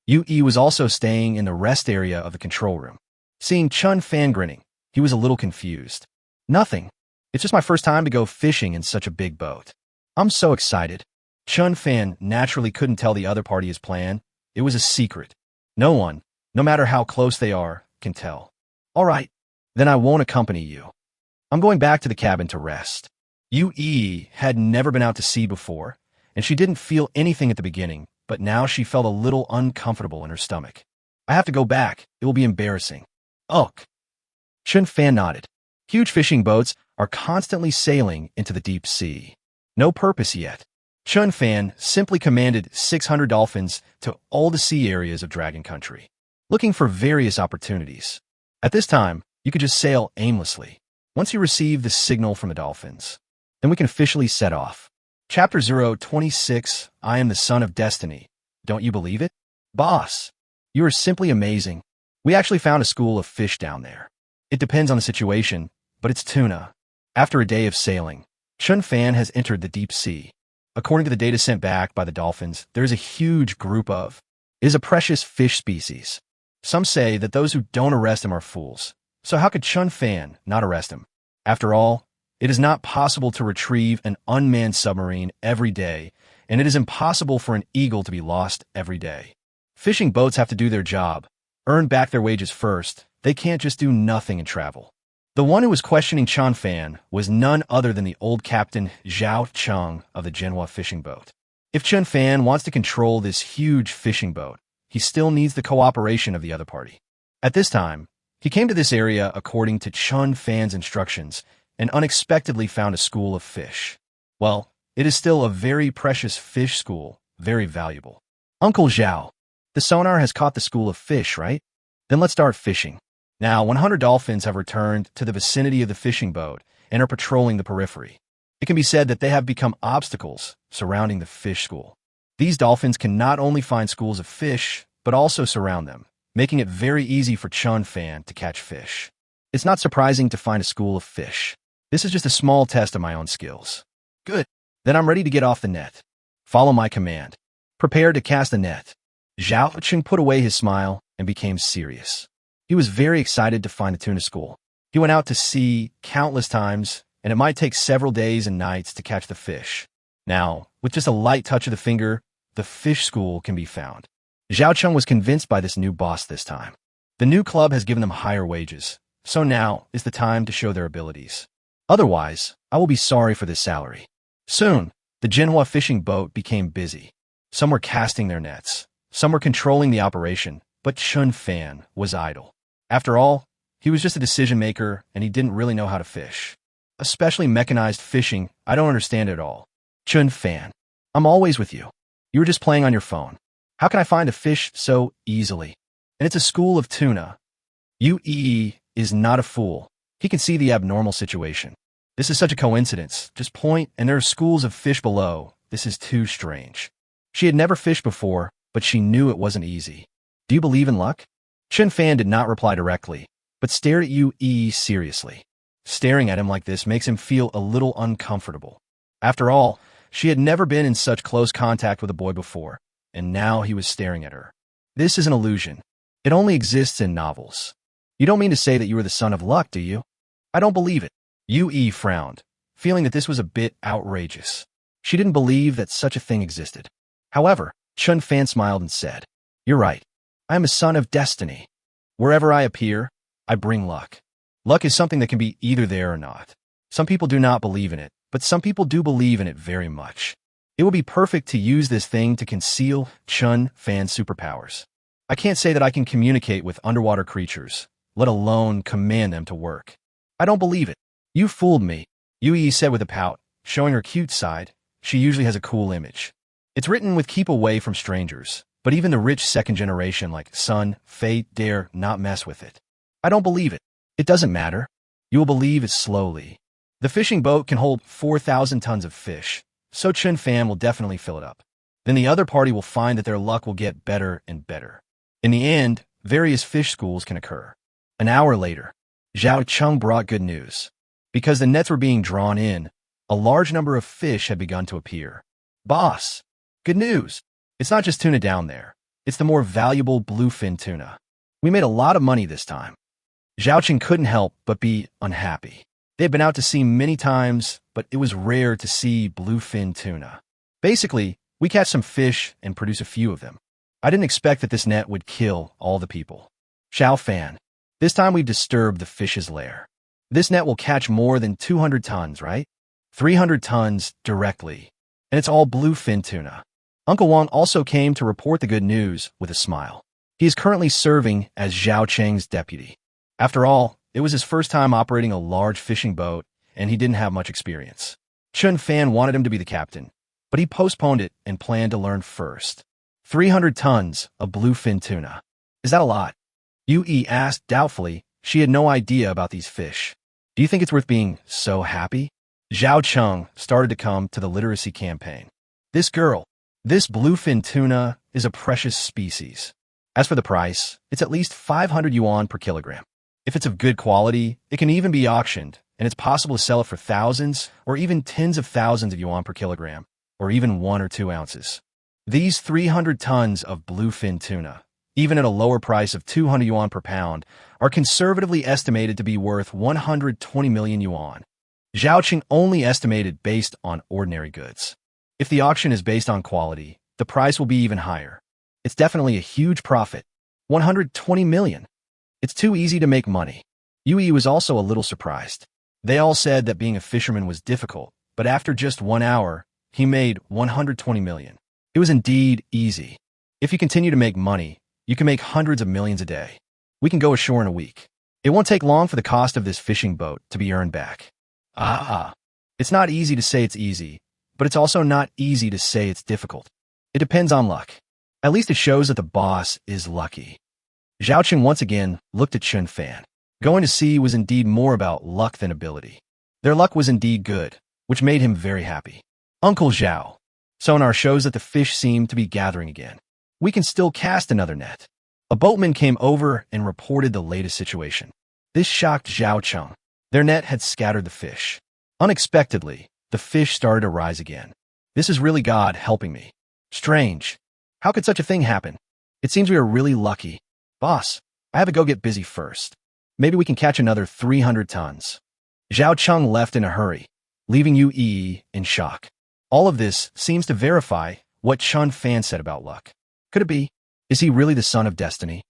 Yu was also staying in the rest area of the control room. Seeing Chen Fan grinning, he was a little confused. Nothing. It's just my first time to go fishing in such a big boat. I'm so excited. Chen Fan naturally couldn't tell the other party his plan. It was a secret. No one, no matter how close they are, can tell. All right, then I won't accompany you. I'm going back to the cabin to rest. Yu had never been out to sea before, and she didn't feel anything at the beginning, but now she felt a little uncomfortable in her stomach. I have to go back. It will be embarrassing. Ugh. Chen Fan nodded. Huge fishing boats are constantly sailing into the deep sea. No purpose yet. Chen Fan simply commanded 600 dolphins to all the sea areas of Dragon Country, looking for various opportunities. At this time, you could just sail aimlessly. Once you receive the signal from the dolphins, then we can officially set off. Chapter 026, I am the son of destiny. Don't you believe it? Boss, you are simply amazing. We actually found a school of fish down there. It depends on the situation, but it's tuna. After a day of sailing, Chen Fan has entered the deep sea. According to the data sent back by the dolphins, there is a huge group of. It is a precious fish species. Some say that those who don't arrest him are fools. So how could Chen Fan not arrest him? After all, It is not possible to retrieve an unmanned submarine every day, and it is impossible for an eagle to be lost every day. Fishing boats have to do their job, earn back their wages first. They can't just do nothing and travel. The one who was questioning Chen Fan was none other than the old captain Zhao Cheng of the manhwa fishing boat. If Chen Fan wants to control this huge fishing boat, he still needs the cooperation of the other party. At this time, he came to this area according to Chen Fan's instructions and unexpectedly found a school of fish. Well, it is still a very precious fish school, very valuable. Uncle Zhao, the sonar has caught the school of fish, right? Then let's start fishing. Now, 100 dolphins have returned to the vicinity of the fishing boat and are patrolling the periphery. It can be said that they have become obstacles surrounding the fish school. These dolphins can not only find schools of fish, but also surround them, making it very easy for Chen Fan to catch fish. It's not surprising to find a school of fish. This is just a small test of my own skills. Good. Then I'm ready to get off the net. Follow my command. Prepare to cast the net. Zhao Cheng put away his smile and became serious. He was very excited to find the tuna school. He went out to sea countless times, and it might take several days and nights to catch the fish. Now, with just a light touch of the finger, the fish school can be found. Zhao Cheng was convinced by this new boss this time. The new club has given them higher wages, so now is the time to show their abilities. Otherwise, I will be sorry for this salary. Soon, the manhwa fishing boat became busy. Some were casting their nets. Some were controlling the operation, but Chen Fan was idle. After all, he was just a decision maker and he didn't really know how to fish. Especially mechanized fishing, I don't understand it at all. Chen Fan, I'm always with you. You were just playing on your phone. How can I find a fish so easily? And it's a school of tuna. UE is not a fool. He can see the abnormal situation. This is such a coincidence. Just point and there are schools of fish below. This is too strange. She had never fished before, but she knew it wasn't easy. Do you believe in luck? Chen Fan did not reply directly, but stared at UE seriously. Staring at him like this makes him feel a little uncomfortable. After all, she had never been in such close contact with a boy before, and now he was staring at her. This is an illusion. It only exists in novels. You don't mean to say that you are the son of luck, do you? I don't believe it. UE frowned, feeling that this was a bit outrageous. She didn't believe that such a thing existed. However, Chen Fan smiled and said, "You're right. I am a son of destiny. Wherever I appear, I bring luck. Luck is something that can be either there or not. Some people do not believe in it, but some people do believe in it very much. It would be perfect to use this thing to conceal Chen Fan's superpowers. I can't say that I can communicate with underwater creatures, let alone command them to work. I don't believe it. You fooled me," Yui said with a pout, showing her cute side. She usually has a cool image. It's written with keep away from strangers, but even the rich second generation like Sun, Fate dare not mess with it. I don't believe it. It doesn't matter. You will believe it slowly. The fishing boat can hold 4,000 tons of fish, so Chen Fan will definitely fill it up. Then the other party will find that their luck will get better and better. In the end, various fish schools can occur. An hour later, Zhao Cheng brought good news. Because the nets were being drawn in, a large number of fish had begun to appear. "Boss, good news. It's not just tuna down there. It's the more valuable bluefin tuna. We made a lot of money this time." Zhao Cheng couldn't help but be unhappy. They had been out to sea many times, but it was rare to see bluefin tuna. Basically, we catch some fish and produce a few of them. I didn't expect that this net would kill all the people. Xiao Fan, this time we've disturbed the fish's lair. This net will catch more than 200 tons, right? 300 tons directly. And it's all bluefin tuna. Uncle Wang also came to report the good news with a smile. He is currently serving as Zhao Cheng's deputy. After all, it was his first time operating a large fishing boat, and he didn't have much experience. Chen Fan wanted him to be the captain, but he postponed it and planned to learn first. 300 tons of bluefin tuna. Is that a lot? Yui asked doubtfully. She had no idea about these fish. Do you think it's worth being so happy? Zhao Cheng started to come to the literacy campaign. This bluefin tuna is a precious species. As for the price, it's at least 500 yuan per kilogram. If it's of good quality, it can even be auctioned, and it's possible to sell it for thousands or even tens of thousands of yuan per kilogram, or even 1 or 2 ounces. These 300 tons of bluefin tuna, even at a lower price of 200 yuan per pound, are conservatively estimated to be worth 120 million yuan. Zhaoqing only estimated based on ordinary goods. If the auction is based on quality, the price will be even higher. It's definitely a huge profit. 120 million. It's too easy to make money. Yui was also a little surprised. They all said that being a fisherman was difficult, but after just 1 hour, he made 120 million. It was indeed easy. If you continue to make money, you can make hundreds of millions a day. We can go ashore in a week. It won't take long for the cost of this fishing boat to be earned back. It's not easy to say it's easy, but it's also not easy to say it's difficult. It depends on luck. At least it shows that the boss is lucky. Zhaoqing once again looked at Chen Fan. Going to sea was indeed more about luck than ability. Their luck was indeed good, which made him very happy. Uncle Zhao. Sonar shows that the fish seem to be gathering again. We can still cast another net. A boatman came over and reported the latest situation. This shocked Zhaoqing. Their net had scattered the fish. Unexpectedly, the fish started to rise again. This is really God helping me. Strange. How could such a thing happen? It seems we are really lucky. Boss, I have to go get busy first. Maybe we can catch another 300 tons. Zhaoqing left in a hurry, leaving Yui in shock. All of this seems to verify what Chen Fan said about luck. Could it be? Is he really the son of destiny?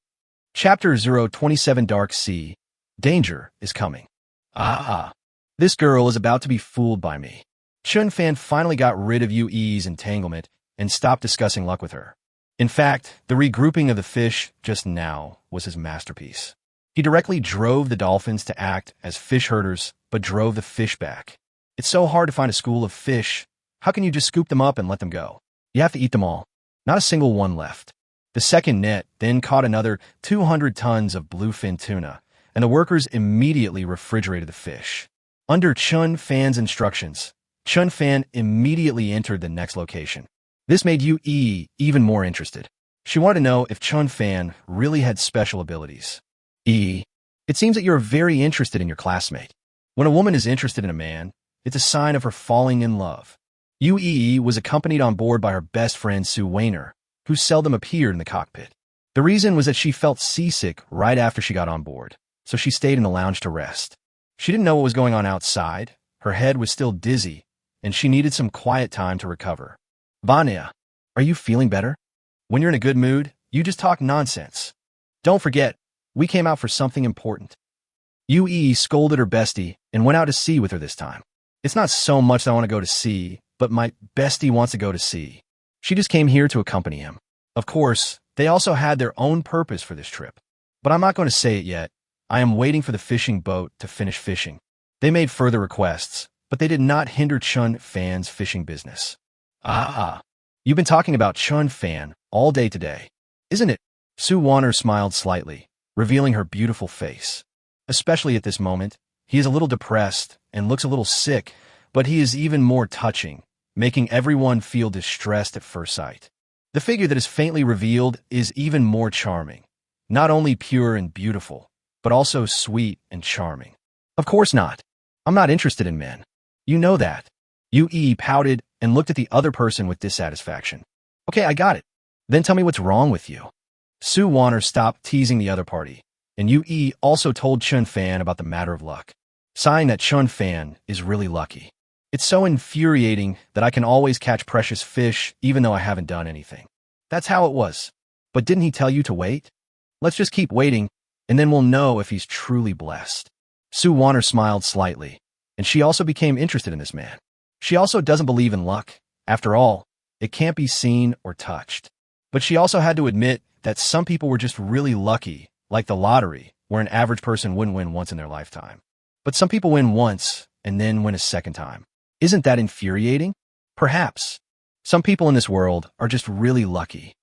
Chapter 027 Dark Sea. Danger is coming. This girl is about to be fooled by me. Chen Fan finally got rid of Yui's entanglement and stopped discussing luck with her. In fact, the regrouping of the fish just now was his masterpiece. He directly drove the dolphins to act as fish herders, but drove the fish back. It's so hard to find a school of fish. How can you just scoop them up and let them go? You have to eat them all. Not a single one left. The second net then caught another 200 tons of bluefin tuna, and the workers immediately refrigerated the fish. Under Chen Fan's instructions, Chen Fan immediately entered the next location. This made Yui even more interested. She wanted to know if Chen Fan really had special abilities. It seems that you're very interested in your classmate. When a woman is interested in a man, it's a sign of her falling in love. Yui was accompanied on board by her best friend Su Weiner, who seldom appeared in the cockpit. The reason was that she felt seasick right after she got on board, so she stayed in the lounge to rest. She didn't know what was going on outside, her head was still dizzy, and she needed some quiet time to recover. Vanya, are you feeling better? When you're in a good mood, you just talk nonsense. Don't forget, we came out for something important. Yui scolded her bestie and went out to sea with her this time. It's not so much that I want to go to sea, but my bestie wants to go to sea. She just came here to accompany him. Of course, they also had their own purpose for this trip. But I'm not going to say it yet. I am waiting for the fishing boat to finish fishing. They made further requests, but they did not hinder Chen Fan's fishing business. You've been talking about Chen Fan all day today, isn't it? Su Weiner smiled slightly, revealing her beautiful face. Especially at this moment, he is a little depressed and looks a little sick, but he is even more touching, making everyone feel distressed at first sight. The figure that is faintly revealed is even more charming, not only pure and beautiful, but also sweet and charming. Of course not. I'm not interested in men. You know that. Yui pouted and looked at the other person with dissatisfaction. Okay, I got it. Then tell me what's wrong with you. Su Weiner stopped teasing the other party, and Yui also told Chen Fan about the matter of luck, sighing that Chen Fan is really lucky. It's so infuriating that I can always catch precious fish even though I haven't done anything. That's how it was. But didn't he tell you to wait? Let's just keep waiting, and then we'll know if he's truly blessed. Su Weiner smiled slightly, and she also became interested in this man. She also doesn't believe in luck. After all, it can't be seen or touched. But she also had to admit that some people were just really lucky, like the lottery, where an average person wouldn't win once in their lifetime. But some people win once and then win a second time. Isn't that infuriating? Perhaps. Some people in this world are just really lucky.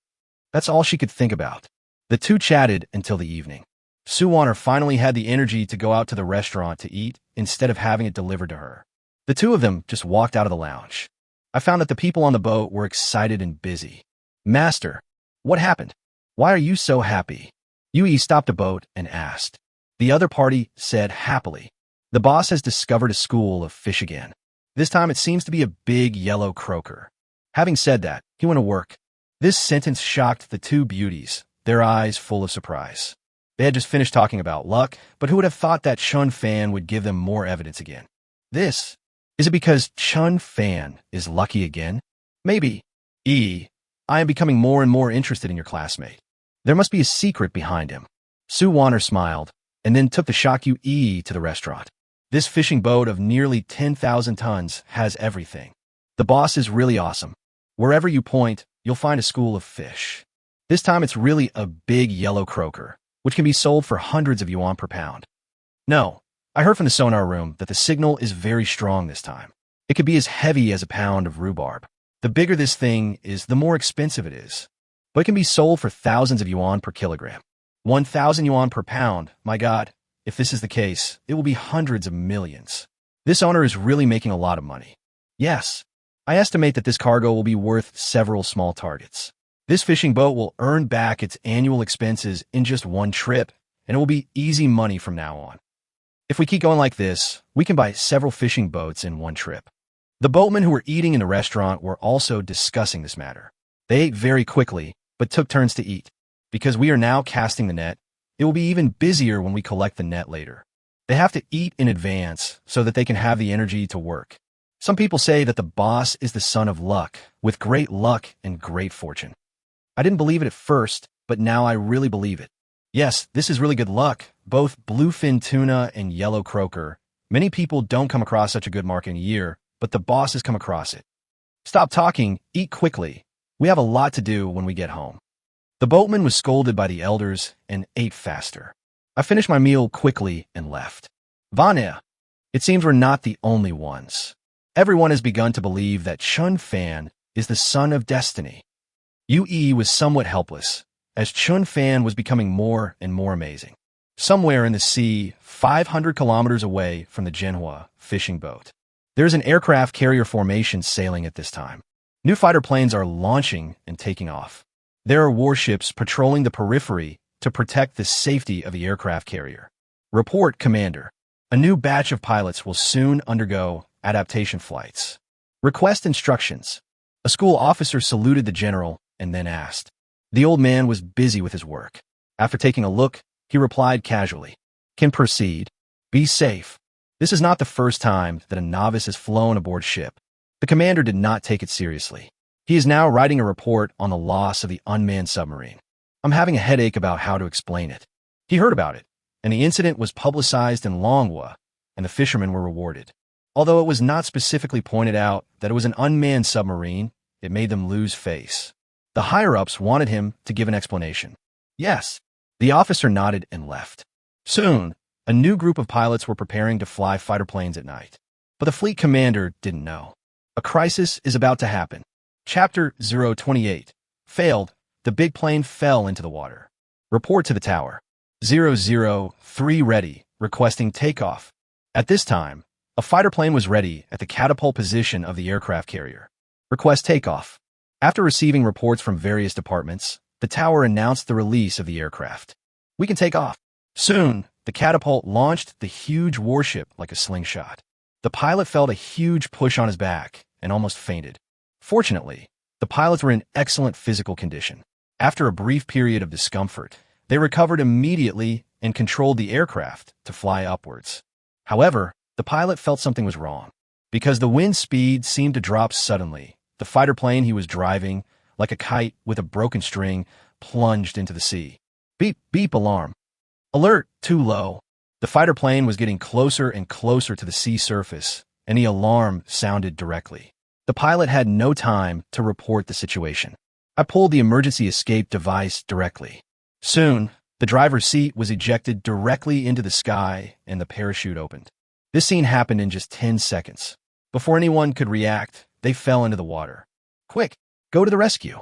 That's all she could think about. The two chatted until the evening. Su Weiner finally had the energy to go out to the restaurant to eat instead of having it delivered to her. The two of them just walked out of the lounge. I found that the people on the boat were excited and busy. Master, what happened? Why are you so happy? Yui stopped the boat and asked. The other party said happily. The boss has discovered a school of fish again. This time it seems to be a big yellow croaker. Having said that, he went to work. This sentence shocked the two beauties, their eyes full of surprise. They had just finished talking about luck, but who would have thought that Chen Fan would give them more evidence again? This. Is it because Chen Fan is lucky again? Maybe. I am becoming more and more interested in your classmate. There must be a secret behind him. Su Wanner smiled, and then took the Shakyu to the restaurant. This fishing boat of nearly 10,000 tons has everything. The boss is really awesome. Wherever you point, you'll find a school of fish. This time it's really a big yellow croaker, which can be sold for hundreds of yuan per pound. No, I heard from the sonar room that the signal is very strong this time. It could be as heavy as a pound of rhubarb. The bigger this thing is, the more expensive it is. But it can be sold for thousands of yuan per kilogram. 1,000 yuan per pound, my God. If this is the case, it will be hundreds of millions. This owner is really making a lot of money. Yes, I estimate that this cargo will be worth several small targets. This fishing boat will earn back its annual expenses in just one trip, and it will be easy money from now on. If we keep going like this, we can buy several fishing boats in one trip. The boatmen who were eating in the restaurant were also discussing this matter. They ate very quickly, but took turns to eat. Because we are now casting the net, it will be even busier when we collect the net later. They have to eat in advance so that they can have the energy to work. Some people say that the boss is the son of luck, with great luck and great fortune. I didn't believe it at first, but now I really believe it. Yes, this is really good luck, both bluefin tuna and yellow croaker. Many people don't come across such a good market in a year, but the boss has come across it. Stop talking, eat quickly. We have a lot to do when we get home. The boatman was scolded by the elders and ate faster. I finished my meal quickly and left. Vanya, it seems we're not the only ones. Everyone has begun to believe that Chen Fan is the son of destiny. Yu was somewhat helpless, as Chen Fan was becoming more and more amazing. Somewhere in the sea, 500 kilometers away from the manhwa fishing boat, there's an aircraft carrier formation sailing at this time. New fighter planes are launching and taking off. There are warships patrolling the periphery to protect the safety of the aircraft carrier. Report, Commander. A new batch of pilots will soon undergo adaptation flights. Request instructions. A school officer saluted the general and then asked. The old man was busy with his work. After taking a look, he replied casually. Can proceed. Be safe. This is not the first time that a novice has flown aboard ship. The commander did not take it seriously. He is now writing a report on the loss of the unmanned submarine. I'm having a headache about how to explain it. He heard about it, and the incident was publicized in manhwa, and the fishermen were rewarded. Although it was not specifically pointed out that it was an unmanned submarine, it made them lose face. The higher-ups wanted him to give an explanation. Yes, the officer nodded and left. Soon, a new group of pilots were preparing to fly fighter planes at night. But the fleet commander didn't know. A crisis is about to happen. Chapter 028. Failed. The big plane fell into the water. Report to the tower. 003 ready, requesting takeoff. At this time, a fighter plane was ready at the catapult position of the aircraft carrier. Request takeoff. After receiving reports from various departments, the tower announced the release of the aircraft. We can take off. Soon, the catapult launched the huge warship like a slingshot. The pilot felt a huge push on his back and almost fainted. Fortunately, the pilots were in excellent physical condition. After a brief period of discomfort, they recovered immediately and controlled the aircraft to fly upwards. However, the pilot felt something was wrong. Because the wind speed seemed to drop suddenly, the fighter plane he was driving, like a kite with a broken string, plunged into the sea. Beep, beep alarm. Alert, too low. The fighter plane was getting closer and closer to the sea surface, and the alarm sounded directly. The pilot had no time to report the situation. I pulled the emergency escape device directly. Soon, the driver's seat was ejected directly into the sky and the parachute opened. This scene happened in just 10 seconds. Before anyone could react, they fell into the water. Quick, go to the rescue.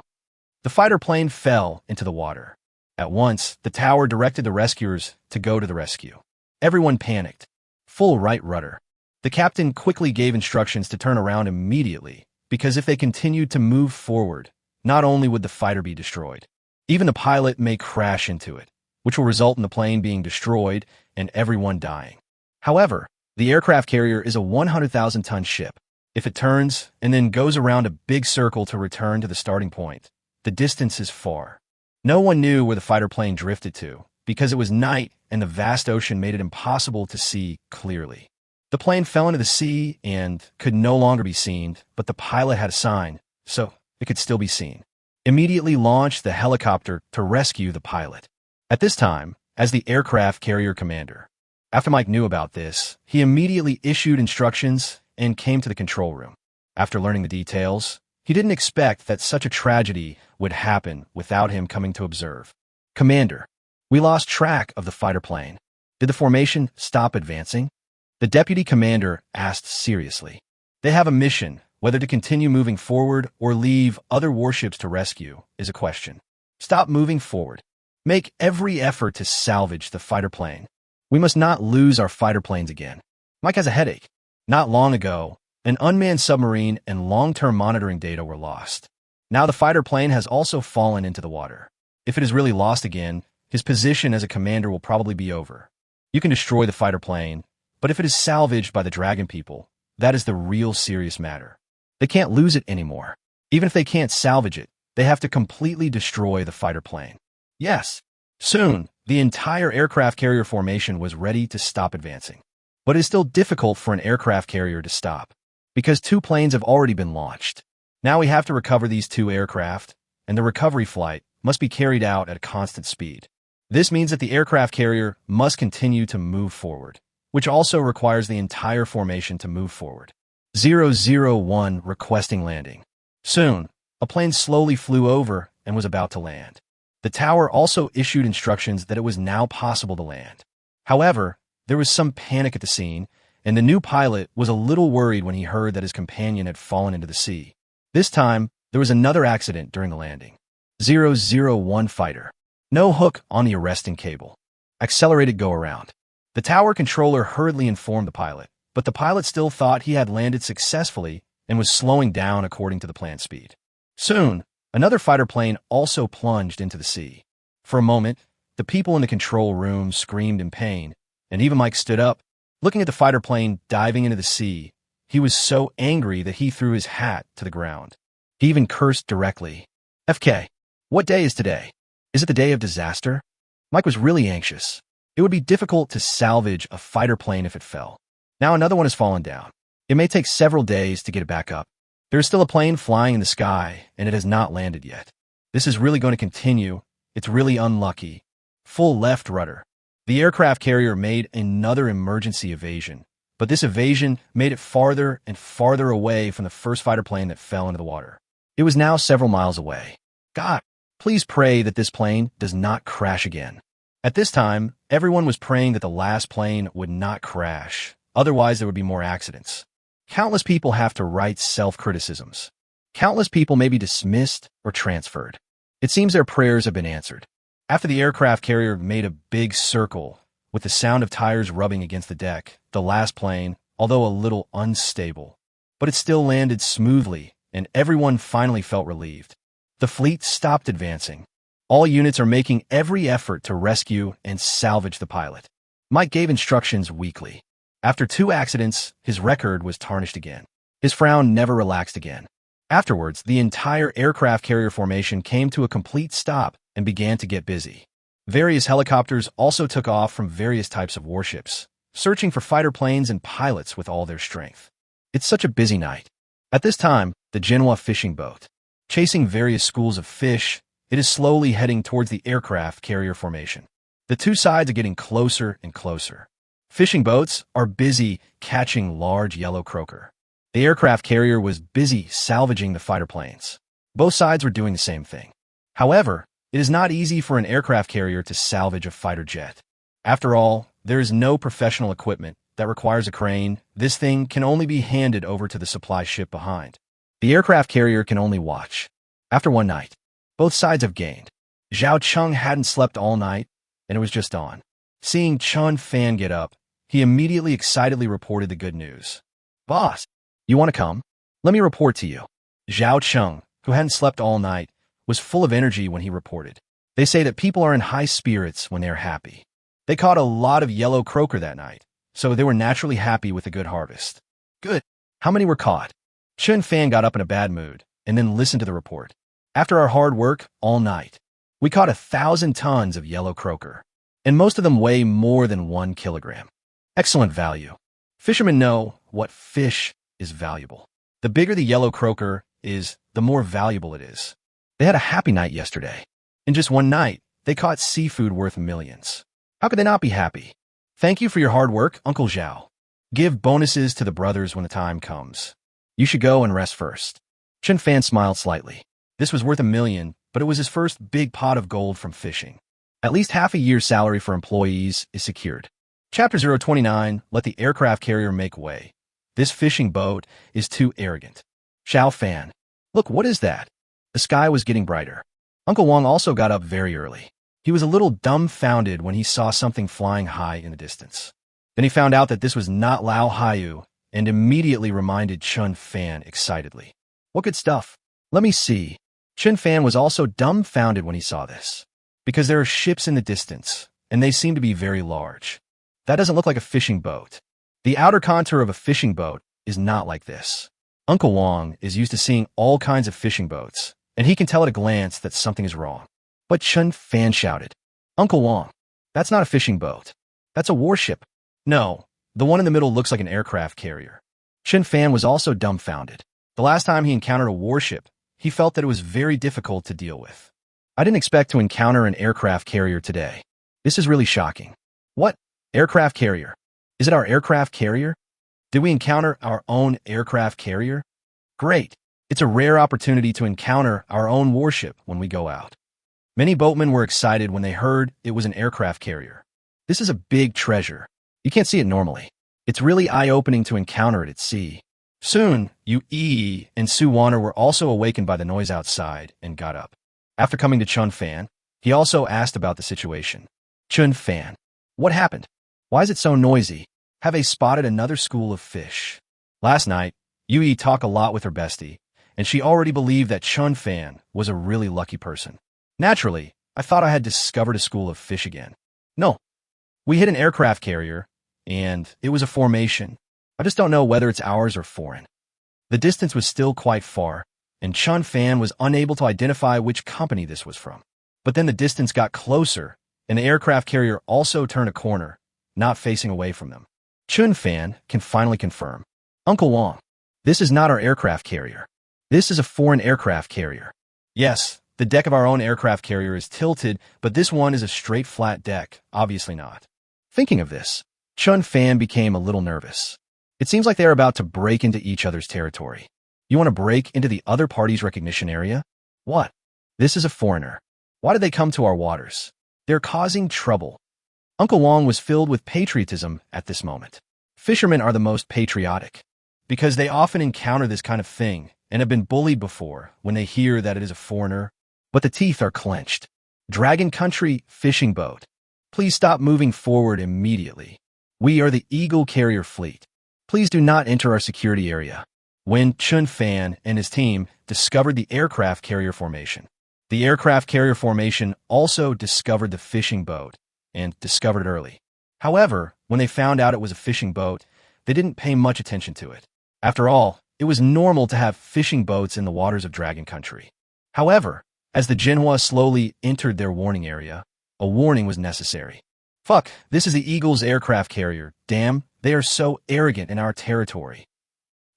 The fighter plane fell into the water. At once, the tower directed the rescuers to go to the rescue. Everyone panicked. Full right rudder. The captain quickly gave instructions to turn around immediately, because if they continued to move forward, not only would the fighter be destroyed, even the pilot may crash into it, which will result in the plane being destroyed and everyone dying. However, the aircraft carrier is a 100,000-ton ship. If it turns and then goes around a big circle to return to the starting point, the distance is far. No one knew where the fighter plane drifted to, because it was night and the vast ocean made it impossible to see clearly. The plane fell into the sea and could no longer be seen, but the pilot had a sign, so it could still be seen. Immediately launched the helicopter to rescue the pilot. At this time, as the aircraft carrier commander, after Mike knew about this, he immediately issued instructions and came to the control room. After learning the details, he didn't expect that such a tragedy would happen without him coming to observe. Commander, we lost track of the fighter plane. Did the formation stop advancing? The deputy commander asked seriously. They have a mission. Whether to continue moving forward or leave other warships to rescue is a question. Stop moving forward. Make every effort to salvage the fighter plane. We must not lose our fighter planes again. Mike has a headache. Not long ago, an unmanned submarine and long-term monitoring data were lost. Now the fighter plane has also fallen into the water. If it is really lost again, his position as a commander will probably be over. You can destroy the fighter plane, but if it is salvaged by the Dragon people, that is the real serious matter. They can't lose it anymore. Even if they can't salvage it, they have to completely destroy the fighter plane. Yes. Soon, the entire aircraft carrier formation was ready to stop advancing. But it is still difficult for an aircraft carrier to stop, because 2 planes have already been launched. Now we have to recover these 2 aircraft, and the recovery flight must be carried out at a constant speed. This means that the aircraft carrier must continue to move forward, which also requires the entire formation to move forward. 001 requesting landing. Soon, a plane slowly flew over and was about to land. The tower also issued instructions that it was now possible to land. However, there was some panic at the scene, and the new pilot was a little worried when he heard that his companion had fallen into the sea. This time, there was another accident during the landing. 001 fighter. No hook on the arresting cable. Accelerated go-around. The tower controller hurriedly informed the pilot, but the pilot still thought he had landed successfully and was slowing down according to the planned speed. Soon, another fighter plane also plunged into the sea. For a moment, the people in the control room screamed in pain, and even Mike stood up. Looking at the fighter plane diving into the sea, he was so angry that he threw his hat to the ground. He even cursed directly. FK, what day is today? Is it the day of disaster? Mike was really anxious. It would be difficult to salvage a fighter plane if it fell. Now another one has fallen down. It may take several days to get it back up. There is still a plane flying in the sky, and it has not landed yet. This is really going to continue. It's really unlucky. Full left rudder. The aircraft carrier made another emergency evasion, but this evasion made it farther and farther away from the first fighter plane that fell into the water. It was now several miles away. God, please pray that this plane does not crash again. At this time, everyone was praying that the last plane would not crash. Otherwise, there would be more accidents. Countless people have to write self-criticisms. Countless people may be dismissed or transferred. It seems their prayers have been answered. After the aircraft carrier made a big circle, with the sound of tires rubbing against the deck, the last plane, although a little unstable, but it still landed smoothly, and everyone finally felt relieved. The fleet stopped advancing. All units are making every effort to rescue and salvage the pilot. Mike gave instructions weekly. After 2 accidents, his record was tarnished again. His frown never relaxed again. Afterwards, the entire aircraft carrier formation came to a complete stop and began to get busy. Various helicopters also took off from various types of warships, searching for fighter planes and pilots with all their strength. It's such a busy night. At this time, the manhwa fishing boat, chasing various schools of fish, it is slowly heading towards the aircraft carrier formation. The 2 sides are getting closer and closer. Fishing boats are busy catching large yellow croaker. The aircraft carrier was busy salvaging the fighter planes. Both sides were doing the same thing. However, it is not easy for an aircraft carrier to salvage a fighter jet. After all, there is no professional equipment that requires a crane. This thing can only be handed over to the supply ship behind. The aircraft carrier can only watch. After one night, both sides have gained. Zhao Cheng hadn't slept all night, and it was just dawn. Seeing Chen Fan get up, he immediately excitedly reported the good news. Boss, you want to come? Let me report to you. Zhao Cheng, who hadn't slept all night, was full of energy when he reported. They say that people are in high spirits when they are happy. They caught a lot of yellow croaker that night, so they were naturally happy with a good harvest. Good. How many were caught? Chen Fan got up in a bad mood, and then listened to the report. After our hard work all night, we caught 1,000 tons of yellow croaker, and most of them weigh more than 1 kilogram. Excellent value. Fishermen know what fish is valuable. The bigger the yellow croaker is, the more valuable it is. They had a happy night yesterday. In just one night, they caught seafood worth millions. How could they not be happy? Thank you for your hard work, Uncle Zhao. Give bonuses to the brothers when the time comes. You should go and rest first. Chen Fan smiled slightly. This was worth $1 million, but it was his first big pot of gold from fishing. At least half a year's salary for employees is secured. Chapter 029, Let the Aircraft Carrier Make Way. This fishing boat is too arrogant. Xiao Fan. Look, what is that? The sky was getting brighter. Uncle Wang also got up very early. He was a little dumbfounded when he saw something flying high in the distance. Then he found out that this was not Lao Haiyu and immediately reminded Chen Fan excitedly. What good stuff? Let me see. Chen Fan was also dumbfounded when he saw this. Because there are ships in the distance, and they seem to be very large. That doesn't look like a fishing boat. The outer contour of a fishing boat is not like this. Uncle Wang is used to seeing all kinds of fishing boats, and he can tell at a glance that something is wrong. But Chen Fan shouted, Uncle Wang, that's not a fishing boat. That's a warship. No, the one in the middle looks like an aircraft carrier. Chen Fan was also dumbfounded. The last time he encountered a warship, he felt that it was very difficult to deal with. I didn't expect to encounter an aircraft carrier today. This is really shocking. What? Aircraft carrier? Is it our aircraft carrier? Did we encounter our own aircraft carrier? Great. It's a rare opportunity to encounter our own warship when we go out. Many boatmen were excited when they heard it was an aircraft carrier. This is a big treasure. You can't see it normally. It's really eye-opening to encounter it at sea. Soon, Yu and Su Wanner were also awakened by the noise outside and got up. After coming to Chen Fan, he also asked about the situation. Chen Fan, what happened? Why is it so noisy? Have they spotted another school of fish? Last night, Yu talked a lot with her bestie, and she already believed that Chen Fan was a really lucky person. Naturally, I thought I had discovered a school of fish again. No. We hit an aircraft carrier, and it was a formation. I just don't know whether it's ours or foreign. The distance was still quite far, and Chen Fan was unable to identify which company this was from. But then the distance got closer, and the aircraft carrier also turned a corner, not facing away from them. Chen Fan can finally confirm. Uncle Wang, this is not our aircraft carrier. This is a foreign aircraft carrier. Yes, the deck of our own aircraft carrier is tilted, but this one is a straight flat deck, obviously not. Thinking of this, Chen Fan became a little nervous. It seems like they are about to break into each other's territory. You want to break into the other party's recognition area? What? This is a foreigner. Why did they come to our waters? They're causing trouble. Uncle Wang was filled with patriotism at this moment. Fishermen are the most patriotic, because they often encounter this kind of thing and have been bullied before when they hear that it is a foreigner, but the teeth are clenched. Dragon Country fishing boat. Please stop moving forward immediately. We are the Eagle Carrier Fleet. Please do not enter our security area. When Chen Fan and his team discovered the aircraft carrier formation, the aircraft carrier formation also discovered the fishing boat and discovered it early. However, when they found out it was a fishing boat, they didn't pay much attention to it. After all, it was normal to have fishing boats in the waters of Dragon Country. However, as the manhwa slowly entered their warning area, a warning was necessary. Fuck, this is the Eagle's aircraft carrier. Damn, they are so arrogant in our territory.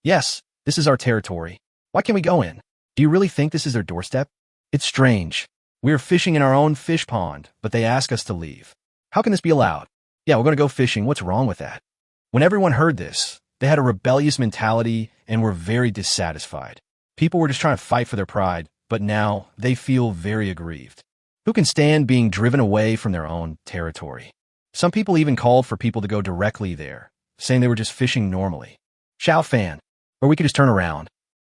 Yes, this is our territory. Why can't we go in? Do you really think this is their doorstep? It's strange. We are fishing in our own fish pond, but they ask us to leave. How can this be allowed? Yeah, we're going to go fishing. What's wrong with that? When everyone heard this, they had a rebellious mentality and were very dissatisfied. People were just trying to fight for their pride, but now they feel very aggrieved. Who can stand being driven away from their own territory? Some people even called for people to go directly there, saying they were just fishing normally. Xiao Fan, or we could just turn around.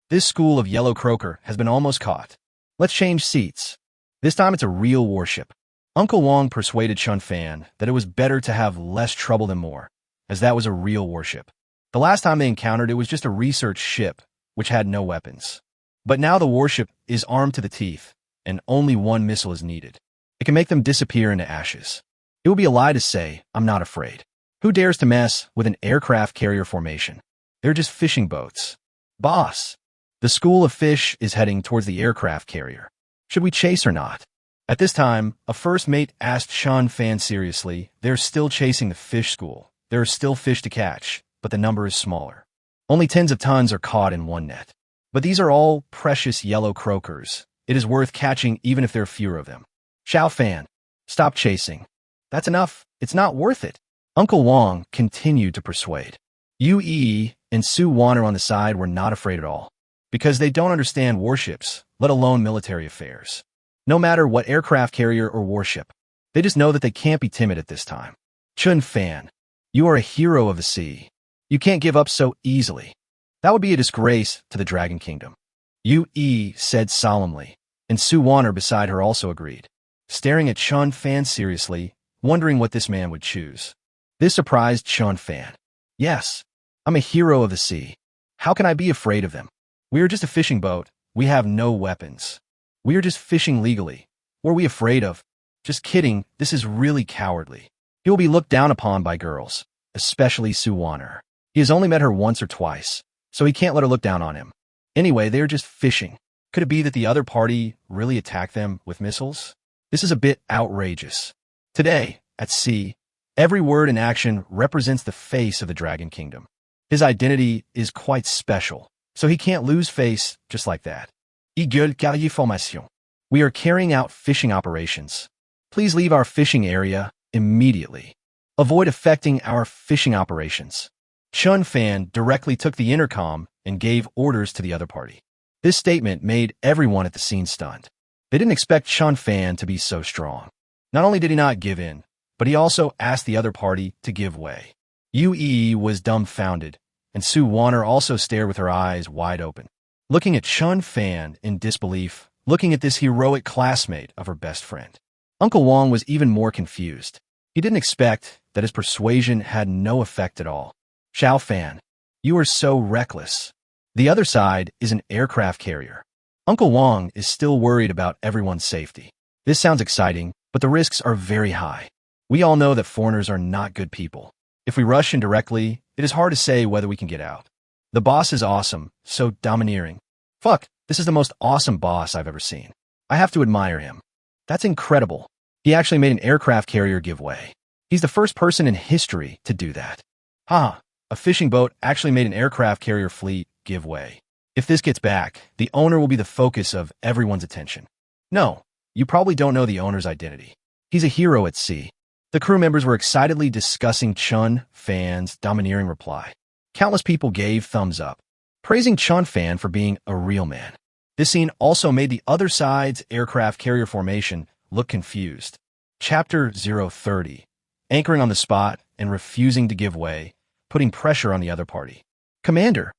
This school of yellow croaker has been almost caught. Let's change seats. This time it's a real warship. Uncle Wang persuaded Chen Fan that it was better to have less trouble than more, as that was a real warship. The last time they encountered it was just a research ship, which had no weapons. But now the warship is armed to the teeth, and only one missile is needed. It can make them disappear into ashes. It would be a lie to say, I'm not afraid. Who dares to mess with an aircraft carrier formation? They're just fishing boats. Boss, the school of fish is heading towards the aircraft carrier. Should we chase or not? At this time, a first mate asked Chen Fan seriously, they're still chasing the fish school. There are still fish to catch. but the number is smaller. Only tens of tons are caught in one net. But these are all precious yellow croakers. It is worth catching even if there are fewer of them. Chen Fan, stop chasing. That's enough. It's not worth it. Uncle Wong continued to persuade. Yue and Su Wanner on the side were not afraid at all, because they don't understand warships, let alone military affairs. No matter what aircraft carrier or warship, they just know that they can't be timid at this time. Chen Fan, you are a hero of the sea. You can't give up so easily. That would be a disgrace to the Dragon Kingdom. Yue said solemnly, and Su Wanner beside her also agreed, staring at Chen Fan seriously, wondering what this man would choose. This surprised Chen Fan. Yes, I'm a hero of the sea. How can I be afraid of them? We are just a fishing boat. We have no weapons. We are just fishing legally. What are we afraid of? Just kidding, this is really cowardly. He will be looked down upon by girls, especially Su Wanner. He has only met her once or twice, so he can't let her look down on him. Anyway, they are just fishing. Could it be that the other party really attacked them with missiles? This is a bit outrageous. Today, at sea, every word and action represents the face of the Dragon Kingdom. His identity is quite special, so he can't lose face just like that. Eagle carrier formation. We are carrying out fishing operations. Please leave our fishing area immediately. Avoid affecting our fishing operations. Chen Fan directly took the intercom and gave orders to the other party. This statement made everyone at the scene stunned. They didn't expect Chen Fan to be so strong. Not only did he not give in, but he also asked the other party to give way. Yue was dumbfounded, and Su Wanner also stared with her eyes wide open, looking at Chen Fan in disbelief, looking at this heroic classmate of her best friend. Uncle Wong was even more confused. He didn't expect that his persuasion had no effect at all. Chen Fan, you are so reckless. The other side is an aircraft carrier. Uncle Wong is still worried about everyone's safety. This sounds exciting, but the risks are very high. We all know that foreigners are not good people. If we rush in directly, it is hard to say whether we can get out. The boss is awesome, so domineering. Fuck, this is the most awesome boss I've ever seen. I have to admire him. That's incredible. He actually made an aircraft carrier give way. He's the first person in history to do that. A fishing boat actually made an aircraft carrier fleet give way. If this gets back, the owner will be the focus of everyone's attention. No, you probably don't know the owner's identity. He's a hero at sea. The crew members were excitedly discussing Chen Fan's domineering reply. Countless people gave thumbs up, praising Chen Fan for being a real man. This scene also made the other side's aircraft carrier formation look confused. Chapter 030. Anchoring on the spot and refusing to give way, putting pressure on the other party. Commander,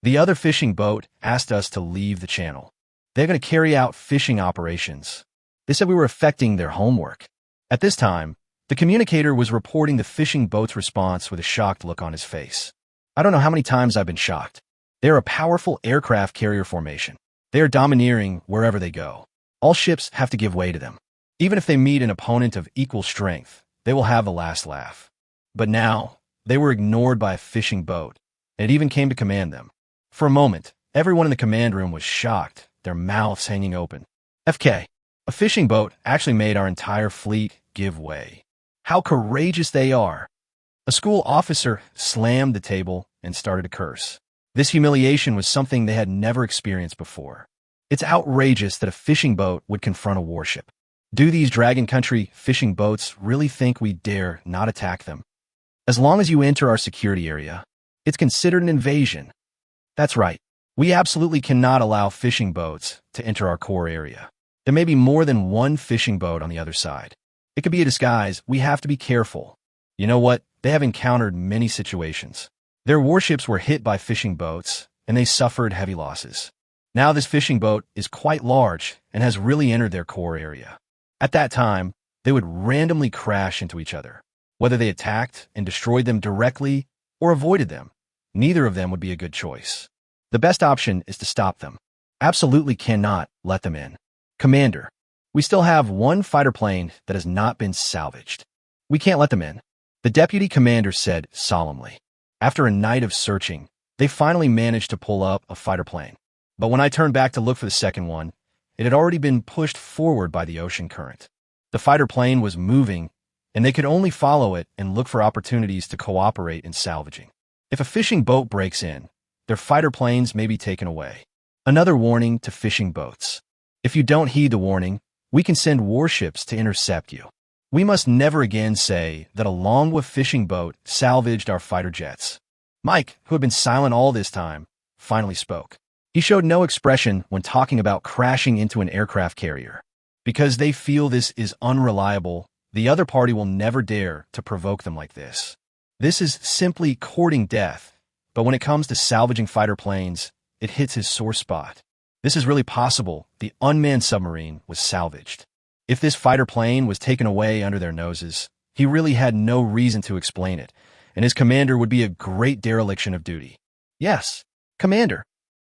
the other fishing boat asked us to leave the channel. They're going to carry out fishing operations. They said we were affecting their homework. At this time, the communicator was reporting the fishing boat's response with a shocked look on his face. I don't know how many times I've been shocked. They're a powerful aircraft carrier formation. They are domineering wherever they go. All ships have to give way to them. Even if they meet an opponent of equal strength, they will have the last laugh. But now, they were ignored by a fishing boat, and it even came to command them. For a moment, everyone in the command room was shocked, their mouths hanging open. FK, a fishing boat actually made our entire fleet give way. How courageous they are! A school officer slammed the table and started to curse. This humiliation was something they had never experienced before. It's outrageous that a fishing boat would confront a warship. Do these Dragon Country fishing boats really think we dare not attack them? As long as you enter our security area, it's considered an invasion. That's right. We absolutely cannot allow fishing boats to enter our core area. There may be more than one fishing boat on the other side. It could be a disguise. We have to be careful. You know what? They have encountered many situations. Their warships were hit by fishing boats, and they suffered heavy losses. Now this fishing boat is quite large and has really entered their core area. At that time, they would randomly crash into each other. Whether they attacked and destroyed them directly or avoided them, neither of them would be a good choice. The best option is to stop them. Absolutely cannot let them in. Commander, we still have one fighter plane that has not been salvaged. We can't let them in, the deputy commander said solemnly. After a night of searching, they finally managed to pull up a fighter plane. But when I turned back to look for the second one, it had already been pushed forward by the ocean current. The fighter plane was moving, and they could only follow it and look for opportunities to cooperate in salvaging. If a fishing boat breaks in, their fighter planes may be taken away. Another warning to fishing boats. If you don't heed the warning, we can send warships to intercept you. We must never again say that a manhwa fishing boat salvaged our fighter jets. Mike, who had been silent all this time, finally spoke. He showed no expression when talking about crashing into an aircraft carrier. Because they feel this is unreliable, the other party will never dare to provoke them like this. This is simply courting death, but when it comes to salvaging fighter planes, it hits his sore spot. This is really possible. The unmanned submarine was salvaged. If this fighter plane was taken away under their noses, he really had no reason to explain it, and his commander would be a great dereliction of duty. Yes, Commander.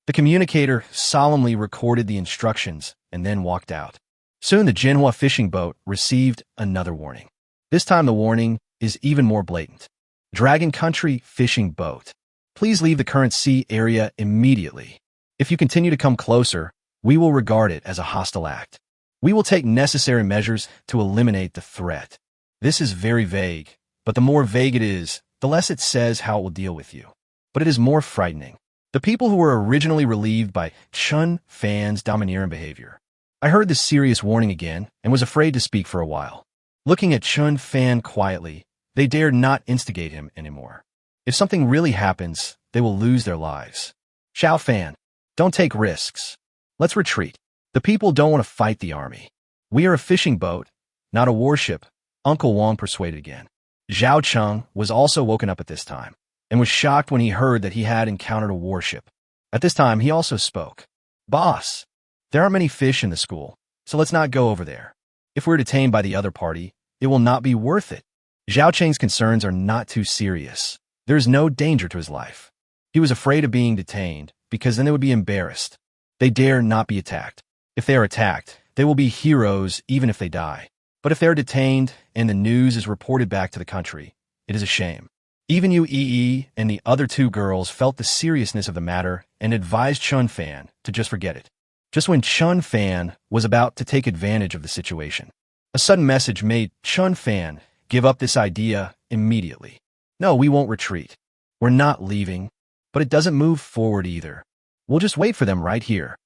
The communicator solemnly recorded the instructions and then walked out. Soon the manhwa fishing boat received another warning. This time the warning is even more blatant. Dragon Country fishing boat. Please leave the current sea area immediately. If you continue to come closer, we will regard it as a hostile act. We will take necessary measures to eliminate the threat. This is very vague, but the more vague it is, the less it says how it will deal with you. But it is more frightening. The people who were originally relieved by Chen Fan's domineering behavior. I heard this serious warning again and was afraid to speak for a while. Looking at Chen Fan quietly, they dared not instigate him anymore. If something really happens, they will lose their lives. Xiao Fan, don't take risks. Let's retreat. The people don't want to fight the army. We are a fishing boat, not a warship, Uncle Wang persuaded again. Zhao Cheng was also woken up at this time and was shocked when he heard that he had encountered a warship. At this time, he also spoke. Boss, there aren't many fish in the school, so let's not go over there. If we're detained by the other party, it will not be worth it. Zhao Cheng's concerns are not too serious. There is no danger to his life. He was afraid of being detained because then they would be embarrassed. They dare not be attacked. If they are attacked, they will be heroes even if they die. But if they are detained and the news is reported back to the country, it is a shame. Even Yu Yi and the other two girls felt the seriousness of the matter and advised Chen Fan to just forget it. Just when Chen Fan was about to take advantage of the situation, a sudden message made Chen Fan give up this idea immediately. No, we won't retreat. We're not leaving, but it doesn't move forward either. We'll just wait for them right here.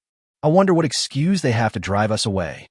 I wonder what excuse they have to drive us away.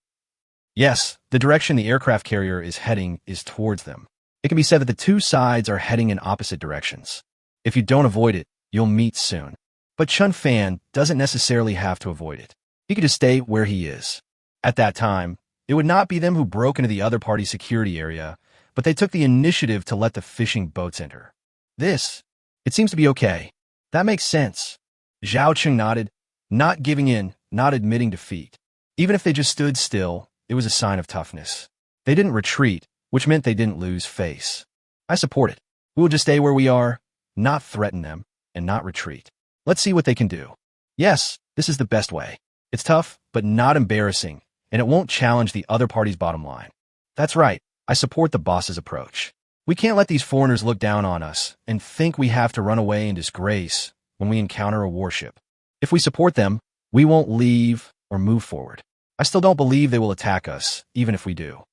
Yes, the direction the aircraft carrier is heading is towards them. It can be said that the two sides are heading in opposite directions. If you don't avoid it, you'll meet soon. But Chen Fan doesn't necessarily have to avoid it. He could just stay where he is. At that time, it would not be them who broke into the other party's security area, but they took the initiative to let the fishing boats enter. It seems to be okay. That makes sense. Zhao Cheng nodded, not giving in, not admitting defeat. Even if they just stood still, it was a sign of toughness. They didn't retreat, which meant they didn't lose face. I support it. We will just stay where we are, not threaten them, and not retreat. Let's see what they can do. Yes, this is the best way. It's tough, but not embarrassing, and it won't challenge the other party's bottom line. That's right. I support the boss's approach. We can't let these foreigners look down on us and think we have to run away in disgrace when we encounter a warship. If we support them, we won't leave or move forward. I still don't believe they will attack us, even if we do.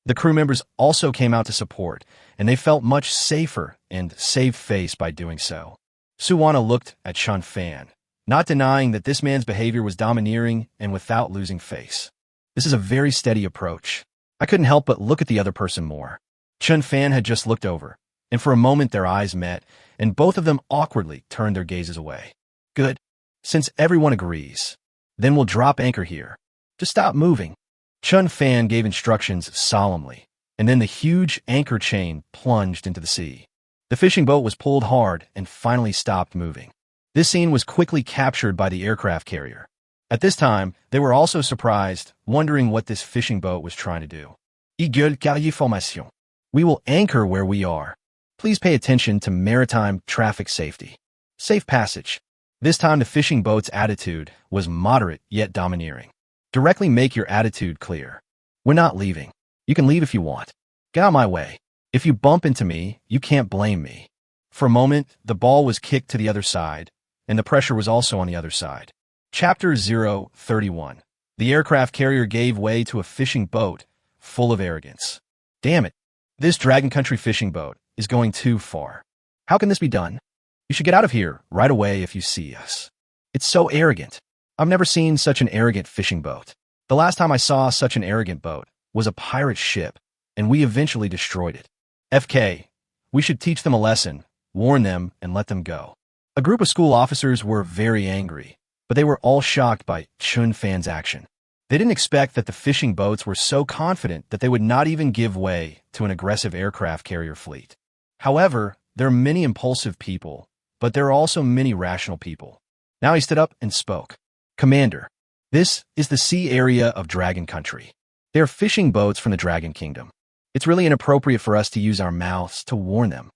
The crew members also came out to support, and they felt much safer and saved face by doing so. Suwana looked at Chen Fan, not denying that this man's behavior was domineering and without losing face. This is a very steady approach. I couldn't help but look at the other person more. Chen Fan had just looked over, and for a moment their eyes met, and both of them awkwardly turned their gazes away. Good. Since everyone agrees, then we'll drop anchor here. Just stop moving. Chen Fan gave instructions solemnly, and then the huge anchor chain plunged into the sea. The fishing boat was pulled hard and finally stopped moving. This scene was quickly captured by the aircraft carrier. At this time, they were also surprised, wondering what this fishing boat was trying to do. Eagle carrier formation. We will anchor where we are. Please pay attention to maritime traffic safety. Safe passage. This time the fishing boat's attitude was moderate yet domineering. Directly make your attitude clear. We're not leaving. You can leave if you want. Get out of my way. If you bump into me, you can't blame me. For a moment, the ball was kicked to the other side, and the pressure was also on the other side. Chapter 031. The aircraft carrier gave way to a fishing boat full of arrogance. Damn it. This Dragon Country fishing boat is going too far. How can this be done? You should get out of here right away if you see us. It's so arrogant. I've never seen such an arrogant fishing boat. The last time I saw such an arrogant boat was a pirate ship, and we eventually destroyed it. FK, we should teach them a lesson, warn them, and let them go. A group of school officers were very angry, but they were all shocked by Chen Fan's action. They didn't expect that the fishing boats were so confident that they would not even give way to an aggressive aircraft carrier fleet. However, there are many impulsive people, but there are also many rational people. Now he stood up and spoke. Commander, this is the sea area of Dragon Country. They are fishing boats from the Dragon Kingdom. It's really inappropriate for us to use our mouths to warn them.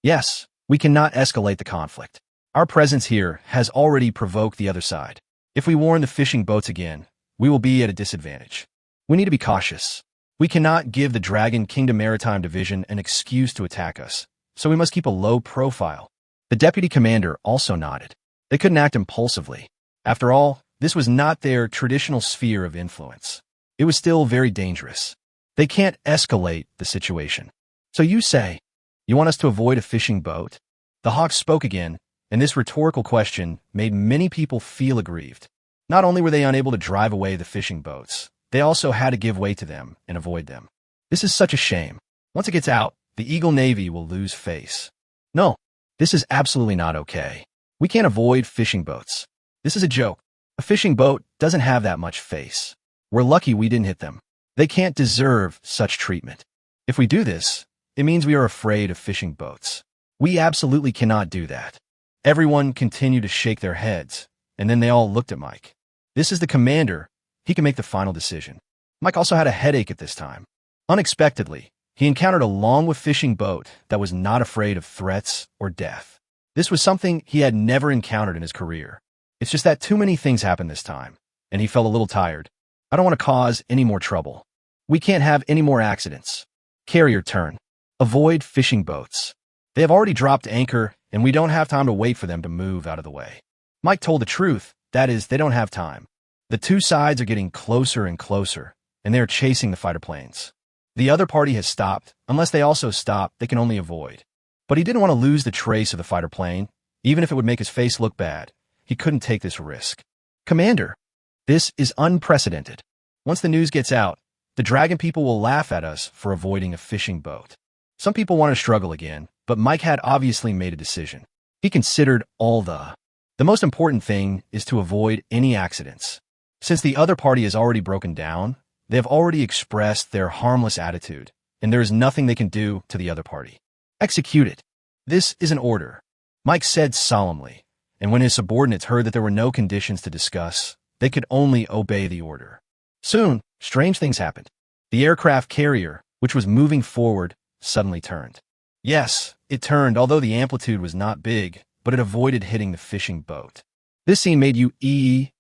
Yes, we cannot escalate the conflict. Our presence here has already provoked the other side. If we warn the fishing boats again, we will be at a disadvantage. We need to be cautious. We cannot give the Dragon Kingdom Maritime Division an excuse to attack us, so we must keep a low profile. The deputy commander also nodded. They couldn't act impulsively. After all, this was not their traditional sphere of influence. It was still very dangerous. They can't escalate the situation. So you say, you want us to avoid a fishing boat? The Hawk spoke again, and this rhetorical question made many people feel aggrieved. Not only were they unable to drive away the fishing boats, they also had to give way to them and avoid them. This is such a shame. Once it gets out, the Eagle Navy will lose face. No, this is absolutely not okay. We can't avoid fishing boats. This is a joke. A fishing boat doesn't have that much face. We're lucky we didn't hit them. They can't deserve such treatment. If we do this, it means we are afraid of fishing boats. We absolutely cannot do that. Everyone continued to shake their heads, and then they all looked at Mike. This is the commander. He can make the final decision. Mike also had a headache at this time. Unexpectedly, he encountered a long fishing boat that was not afraid of threats or death. This was something he had never encountered in his career. It's just that too many things happened this time, and he felt a little tired. I don't want to cause any more trouble. We can't have any more accidents. Carrier turn. Avoid fishing boats. They have already dropped anchor, and we don't have time to wait for them to move out of the way. Mike told the truth. That is, they don't have time. The two sides are getting closer and closer, and they are chasing the fighter planes. The other party has stopped. Unless they also stop, they can only avoid. But he didn't want to lose the trace of the fighter plane, even if it would make his face look bad. He couldn't take this risk. Commander, this is unprecedented. Once the news gets out, the Dragon people will laugh at us for avoiding a fishing boat. Some people want to struggle again, but Mike had obviously made a decision. He considered all the most important thing is to avoid any accidents. Since the other party has already broken down, they have already expressed their harmless attitude, and there is nothing they can do to the other party. Execute it. This is an order, Mike said solemnly, and when his subordinates heard that there were no conditions to discuss, they could only obey the order. Soon, strange things happened. The aircraft carrier, which was moving forward, suddenly turned. Yes, it turned, although the amplitude was not big, but it avoided hitting the fishing boat. This scene made Yu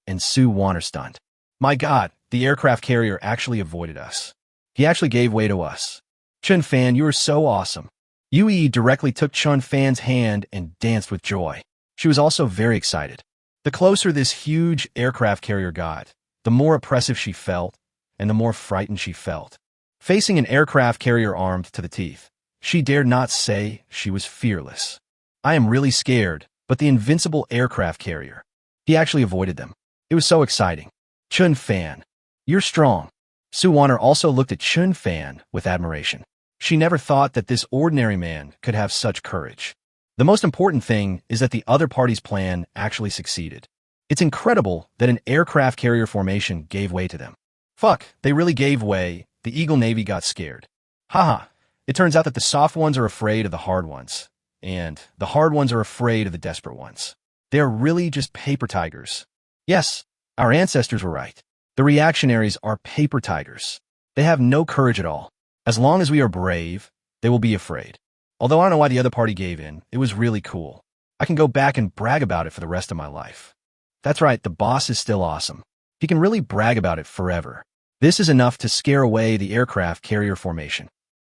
and Su Wanner stunned. My God, the aircraft carrier actually avoided us. He actually gave way to us. Chen Fan, you are so awesome. Yu directly took Chen Fan's hand and danced with joy. She was also very excited. The closer this huge aircraft carrier got, the more oppressive she felt, and the more frightened she felt. Facing an aircraft carrier armed to the teeth, she dared not say she was fearless. I am really scared, but the invincible aircraft carrier. He actually avoided them. It was so exciting. Chen Fan, you're strong. Su Wanner also looked at Chen Fan with admiration. She never thought that this ordinary man could have such courage. The most important thing is that the other party's plan actually succeeded. It's incredible that an aircraft carrier formation gave way to them. Fuck, they really gave way. The Eagle Navy got scared. Haha, it turns out that the soft ones are afraid of the hard ones, and the hard ones are afraid of the desperate ones. They are really just paper tigers. Yes, our ancestors were right. The reactionaries are paper tigers. They have no courage at all. As long as we are brave, they will be afraid. Although I don't know why the other party gave in, it was really cool. I can go back and brag about it for the rest of my life. That's right, the boss is still awesome. He can really brag about it forever. This is enough to scare away the aircraft carrier formation.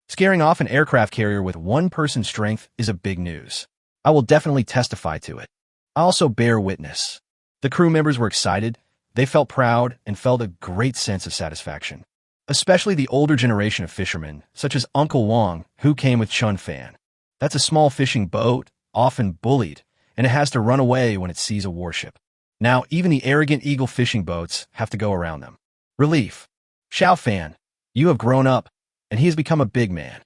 Scaring off an aircraft carrier with one person's strength is a big news. I will definitely testify to it. I also bear witness. The crew members were excited. They felt proud and felt a great sense of satisfaction. Especially the older generation of fishermen, such as Uncle Wong, who came with Chen Fan. That's a small fishing boat, often bullied, and it has to run away when it sees a warship. Now, even the arrogant eagle fishing boats have to go around them. Relief. Chen Fan, you have grown up, and he has become a big man.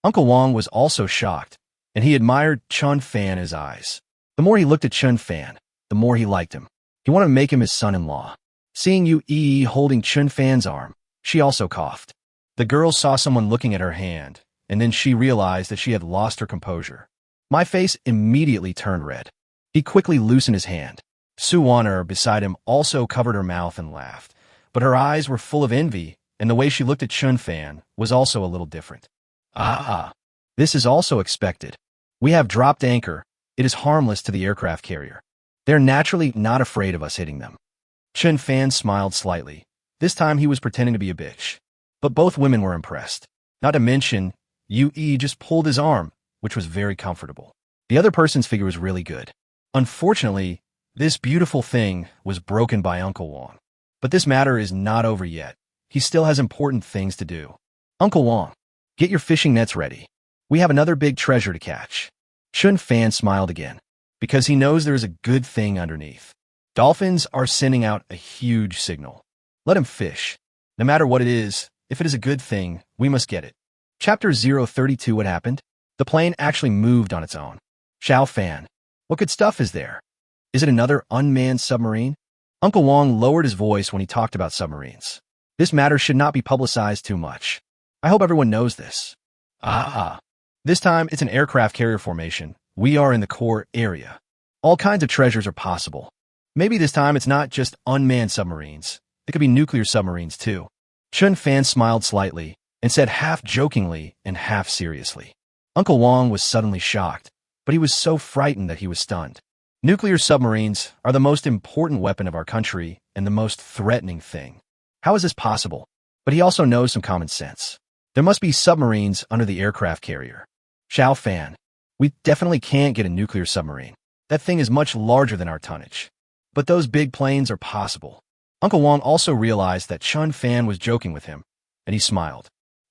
Uncle Wong was also shocked, and he admired Chen Fan in his eyes. The more he looked at Chen Fan, the more he liked him. He wanted to make him his son-in-law. Seeing Yu holding Chen Fan's arm, she also coughed. The girl saw someone looking at her hand, and then she realized that she had lost her composure. My face immediately turned red. He quickly loosened his hand. Su Waner beside him also covered her mouth and laughed, but her eyes were full of envy, and the way she looked at Chen Fan was also a little different. This is also expected. We have dropped anchor. It is harmless to the aircraft carrier. They're naturally not afraid of us hitting them. Chen Fan smiled slightly. This time he was pretending to be a bitch. But both women were impressed. Not to mention, Yu just pulled his arm, which was very comfortable. The other person's figure was really good. Unfortunately, this beautiful thing was broken by Uncle Wong. But this matter is not over yet. He still has important things to do. Uncle Wong, get your fishing nets ready. We have another big treasure to catch. Chen Fan smiled again, because he knows there is a good thing underneath. Dolphins are sending out a huge signal. Let him fish. No matter what it is, if it is a good thing, we must get it. Chapter 032. What happened? The plane actually moved on its own. Chen Fan, what good stuff is there? Is it another unmanned submarine? Uncle Wong lowered his voice when he talked about submarines. This matter should not be publicized too much. I hope everyone knows this. This time, it's an aircraft carrier formation. We are in the core area. All kinds of treasures are possible. Maybe this time it's not just unmanned submarines. It could be nuclear submarines too. Chen Fan smiled slightly and said half jokingly and half seriously. Uncle Wong was suddenly shocked, but he was so frightened that he was stunned. Nuclear submarines are the most important weapon of our country and the most threatening thing. How is this possible? But he also knows some common sense. There must be submarines under the aircraft carrier. Chen Fan, we definitely can't get a nuclear submarine. That thing is much larger than our tonnage. But those big planes are possible. Uncle Wong also realized that Chen Fan was joking with him, and he smiled.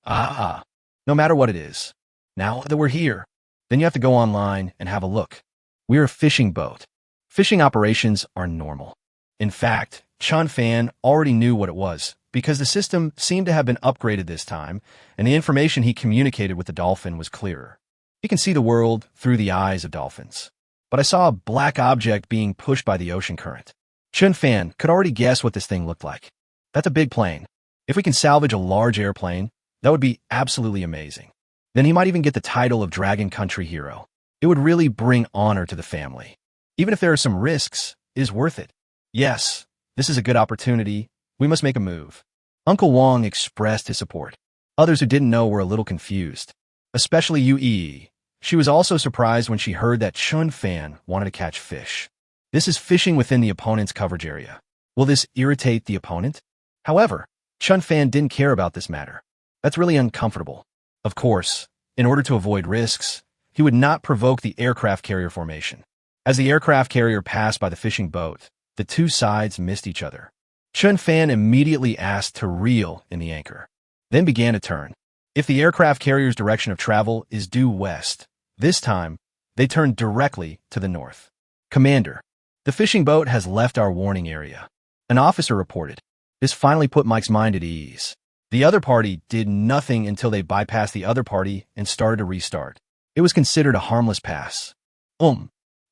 No matter what it is. Now that we're here, then you have to go online and have a look. We're a fishing boat. Fishing operations are normal. In fact, Chen Fan already knew what it was, because the system seemed to have been upgraded this time, and the information he communicated with the dolphin was clearer. He can see the world through the eyes of dolphins. But I saw a black object being pushed by the ocean current. Chen Fan could already guess what this thing looked like. That's a big plane. If we can salvage a large airplane, that would be absolutely amazing. Then he might even get the title of Dragon Country Hero. It would really bring honor to the family. Even if there are some risks, it is worth it. Yes, this is a good opportunity. We must make a move. Uncle Wong expressed his support. Others who didn't know were a little confused, especially Yu. She was also surprised when she heard that Chen Fan wanted to catch fish. This is fishing within the opponent's coverage area. Will this irritate the opponent? However, Chen Fan didn't care about this matter. That's really uncomfortable. Of course, in order to avoid risks, he would not provoke the aircraft carrier formation. As the aircraft carrier passed by the fishing boat, the two sides missed each other. Chen Fan immediately asked to reel in the anchor, then began to turn. If the aircraft carrier's direction of travel is due west, this time, they turned directly to the north. Commander, the fishing boat has left our warning area. An officer reported. This finally put Mike's mind at ease. The other party did nothing until they bypassed the other party and started to restart. It was considered a harmless pass.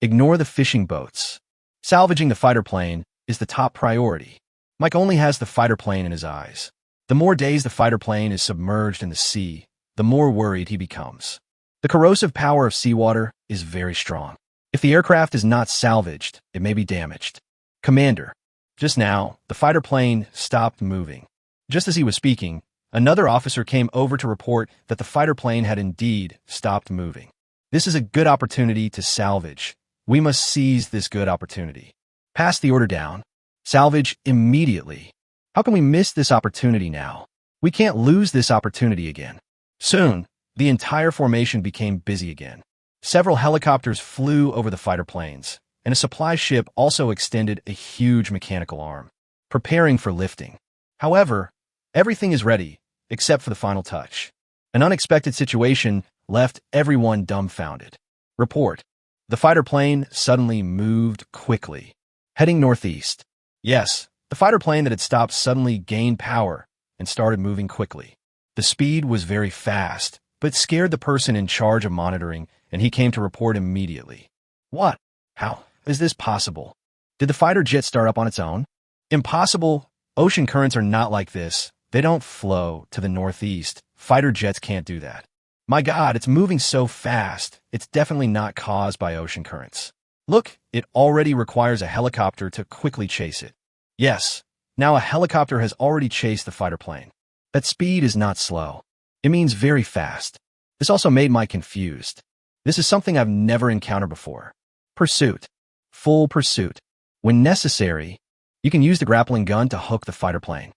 Ignore the fishing boats. Salvaging the fighter plane is the top priority. Mike only has the fighter plane in his eyes. The more days the fighter plane is submerged in the sea, the more worried he becomes. The corrosive power of seawater is very strong. If the aircraft is not salvaged, it may be damaged. Commander, just now, the fighter plane stopped moving. Just as he was speaking, another officer came over to report that the fighter plane had indeed stopped moving. This is a good opportunity to salvage. We must seize this good opportunity. Pass the order down. Salvage immediately. How can we miss this opportunity now? We can't lose this opportunity again. Soon, the entire formation became busy again. Several helicopters flew over the fighter planes, and a supply ship also extended a huge mechanical arm, preparing for lifting. However, everything is ready, except for the final touch. An unexpected situation left everyone dumbfounded. Report. The fighter plane suddenly moved quickly, heading northeast. Yes, the fighter plane that had stopped suddenly gained power and started moving quickly. The speed was very fast, but it scared the person in charge of monitoring, and he came to report immediately. What? How is this possible? Did the fighter jet start up on its own? Impossible. Ocean currents are not like this. They don't flow to the northeast. Fighter jets can't do that. My God, it's moving so fast. It's definitely not caused by ocean currents. Look, it already requires a helicopter to quickly chase it. Yes, now a helicopter has already chased the fighter plane. That speed is not slow. It means very fast. This also made Mike confused. This is something I've never encountered before. Pursuit. Full pursuit. When necessary, you can use the grappling gun to hook the fighter plane.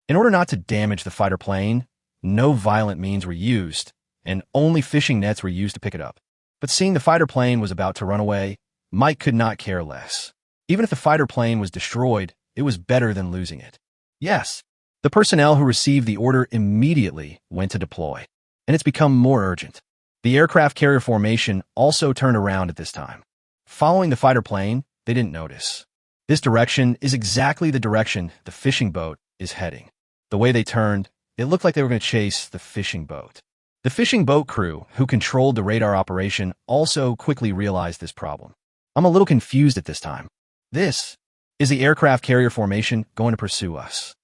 In order not to damage the fighter plane, no violent means were used, and only fishing nets were used to pick it up. But seeing the fighter plane was about to run away, Mike could not care less. Even if the fighter plane was destroyed, it was better than losing it. Yes, the personnel who received the order immediately went to deploy, and it's become more urgent. The aircraft carrier formation also turned around at this time. Following the fighter plane, they didn't notice. This direction is exactly the direction the fishing boat is heading. The way they turned, it looked like they were going to chase the fishing boat. The fishing boat crew, who controlled the radar operation, also quickly realized this problem. I'm a little confused at this time. This is the aircraft carrier formation going to pursue us.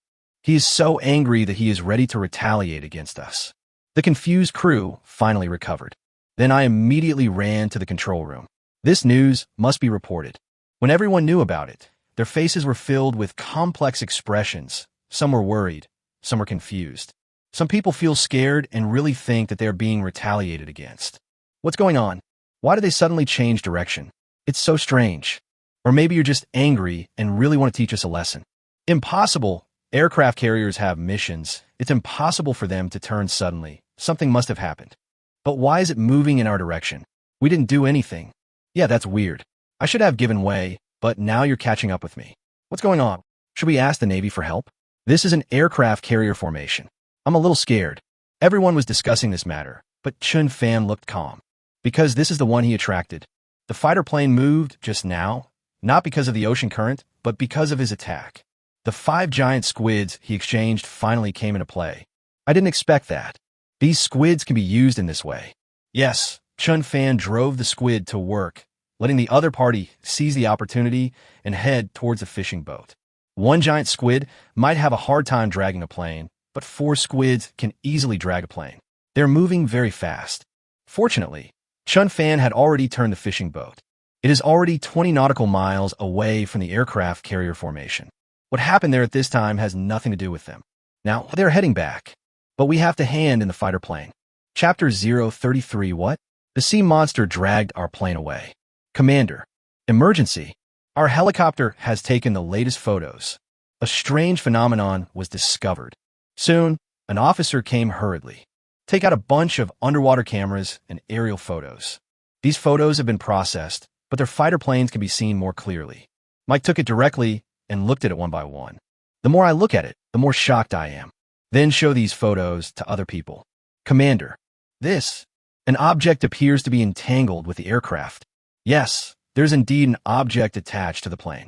He is so angry that he is ready to retaliate against us. The confused crew finally recovered. Then I immediately ran to the control room. This news must be reported. When everyone knew about it, their faces were filled with complex expressions. Some were worried, some were confused. Some people feel scared and really think that they are being retaliated against. What's going on? Why did they suddenly change direction? It's so strange. Or maybe you're just angry and really want to teach us a lesson. Impossible. Aircraft carriers have missions. It's impossible for them to turn suddenly. Something must have happened. But why is it moving in our direction? We didn't do anything. Yeah, that's weird. I should have given way, but now you're catching up with me. What's going on? Should we ask the Navy for help? This is an aircraft carrier formation. I'm a little scared. Everyone was discussing this matter, but Chen Fan looked calm. Because this is the one he attracted. The fighter plane moved just now, not because of the ocean current, but because of his attack. The 5 giant squids he exchanged finally came into play. I didn't expect that. These squids can be used in this way. Yes, Chen Fan drove the squid to work, letting the other party seize the opportunity and head towards the fishing boat. One giant squid might have a hard time dragging a plane, but 4 squids can easily drag a plane. They're moving very fast. Fortunately, Chen Fan had already turned the fishing boat. It is already 20 nautical miles away from the aircraft carrier formation. What happened there at this time has nothing to do with them. Now, they're heading back. But we have to hand in the fighter plane. Chapter 033. What? The sea monster dragged our plane away. Commander. Emergency. Our helicopter has taken the latest photos. A strange phenomenon was discovered. Soon, an officer came hurriedly. Take out a bunch of underwater cameras and aerial photos. These photos have been processed, but their fighter planes can be seen more clearly. Mike took it directly and looked at it one by one. The more I look at it, the more shocked I am. Then show these photos to other people. Commander. An object appears to be entangled with the aircraft. Yes, there's indeed an object attached to the plane.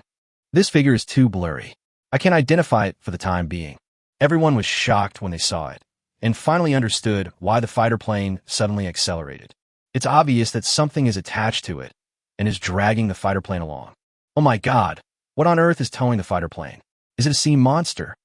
This figure is too blurry. I can't identify it for the time being. Everyone was shocked when they saw it, and finally understood why the fighter plane suddenly accelerated. It's obvious that something is attached to it and is dragging the fighter plane along. Oh my God, what on earth is towing the fighter plane? Is it a sea monster?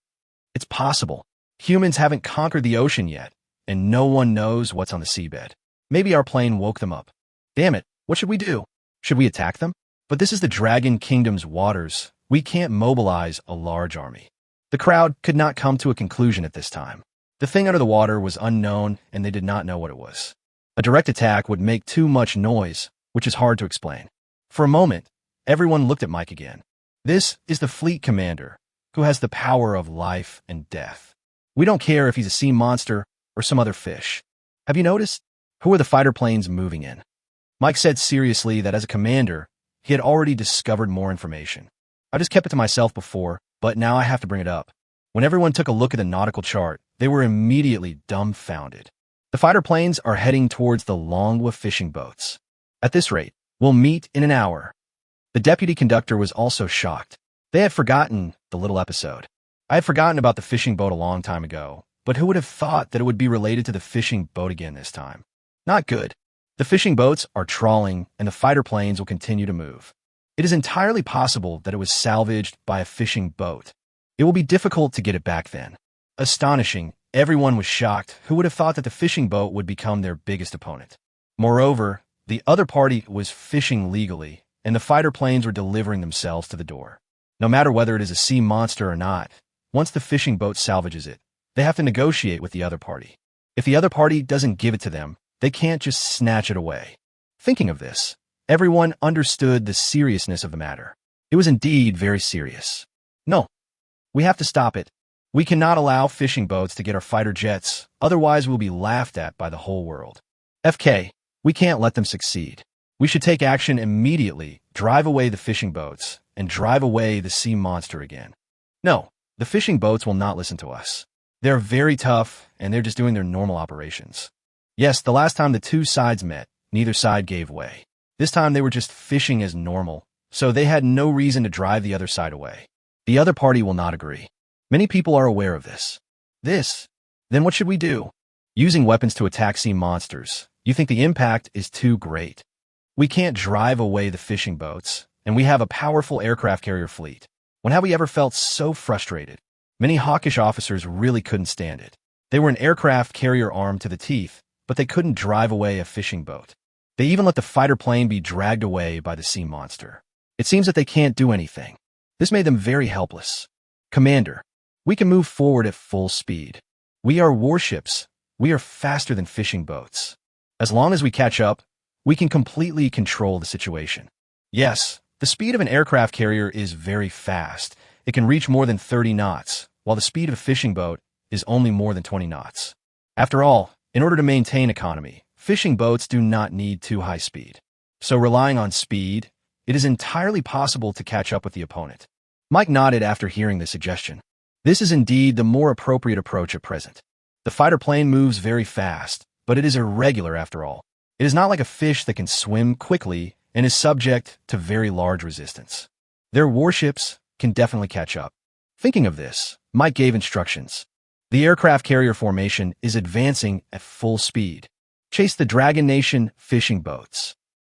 It's possible. Humans haven't conquered the ocean yet, and no one knows what's on the seabed. Maybe our plane woke them up. Damn it, what should we do? Should we attack them? But this is the Dragon Kingdom's waters. We can't mobilize a large army. The crowd could not come to a conclusion at this time. The thing under the water was unknown, and they did not know what it was. A direct attack would make too much noise, which is hard to explain. For a moment, everyone looked at Mike again. This is the fleet commander, who has the power of life and death. We don't care if he's a sea monster or some other fish. Have you noticed? Who are the fighter planes moving in? Mike said seriously that as a commander, he had already discovered more information. I just kept it to myself before, but now I have to bring it up. When everyone took a look at the nautical chart, they were immediately dumbfounded. The fighter planes are heading towards the Longwa fishing boats. At this rate, We'll meet in an hour. The deputy conductor was also shocked. They had forgotten the little episode. I had forgotten about the fishing boat a long time ago, but who would have thought that it would be related to the fishing boat again this time? Not good. The fishing boats are trawling, and the fighter planes will continue to move. It is entirely possible that it was salvaged by a fishing boat. It will be difficult to get it back then. Astonishing, everyone was shocked. Who would have thought that the fishing boat would become their biggest opponent? Moreover, the other party was fishing legally, and the fighter planes were delivering themselves to the door. No matter whether it is a sea monster or not, once the fishing boat salvages it, they have to negotiate with the other party. If the other party doesn't give it to them, they can't just snatch it away. Thinking of this, everyone understood the seriousness of the matter. It was indeed very serious. No, we have to stop it. We cannot allow fishing boats to get our fighter jets, otherwise we'll be laughed at by the whole world. FK, we can't let them succeed. We should take action immediately, drive away the fishing boats, and drive away the sea monster again. No, the fishing boats will not listen to us. They're very tough, and they're just doing their normal operations. Yes, the last time the two sides met, neither side gave way. This time they were just fishing as normal, so they had no reason to drive the other side away. The other party will not agree. Many people are aware of this. Then what should we do? Using weapons to attack sea monsters. You think the impact is too great. We can't drive away the fishing boats, and we have a powerful aircraft carrier fleet. When have we ever felt so frustrated? Many hawkish officers really couldn't stand it. They were an aircraft carrier armed to the teeth, but they couldn't drive away a fishing boat. They even let the fighter plane be dragged away by the sea monster. It seems that they can't do anything. This made them very helpless. Commander, we can move forward at full speed. We are warships. We are faster than fishing boats. As long as we catch up, we can completely control the situation. Yes, the speed of an aircraft carrier is very fast. It can reach more than 30 knots, while the speed of a fishing boat is only more than 20 knots. After all, in order to maintain economy, fishing boats do not need too high speed. So relying on speed, it is entirely possible to catch up with the opponent. Mike nodded after hearing the suggestion. This is indeed the more appropriate approach at present. The fighter plane moves very fast, but it is irregular after all. It is not like a fish that can swim quickly and is subject to very large resistance. Their warships can definitely catch up. Thinking of this, Mike gave instructions. The aircraft carrier formation is advancing at full speed. Chase the Dragon Nation fishing boats.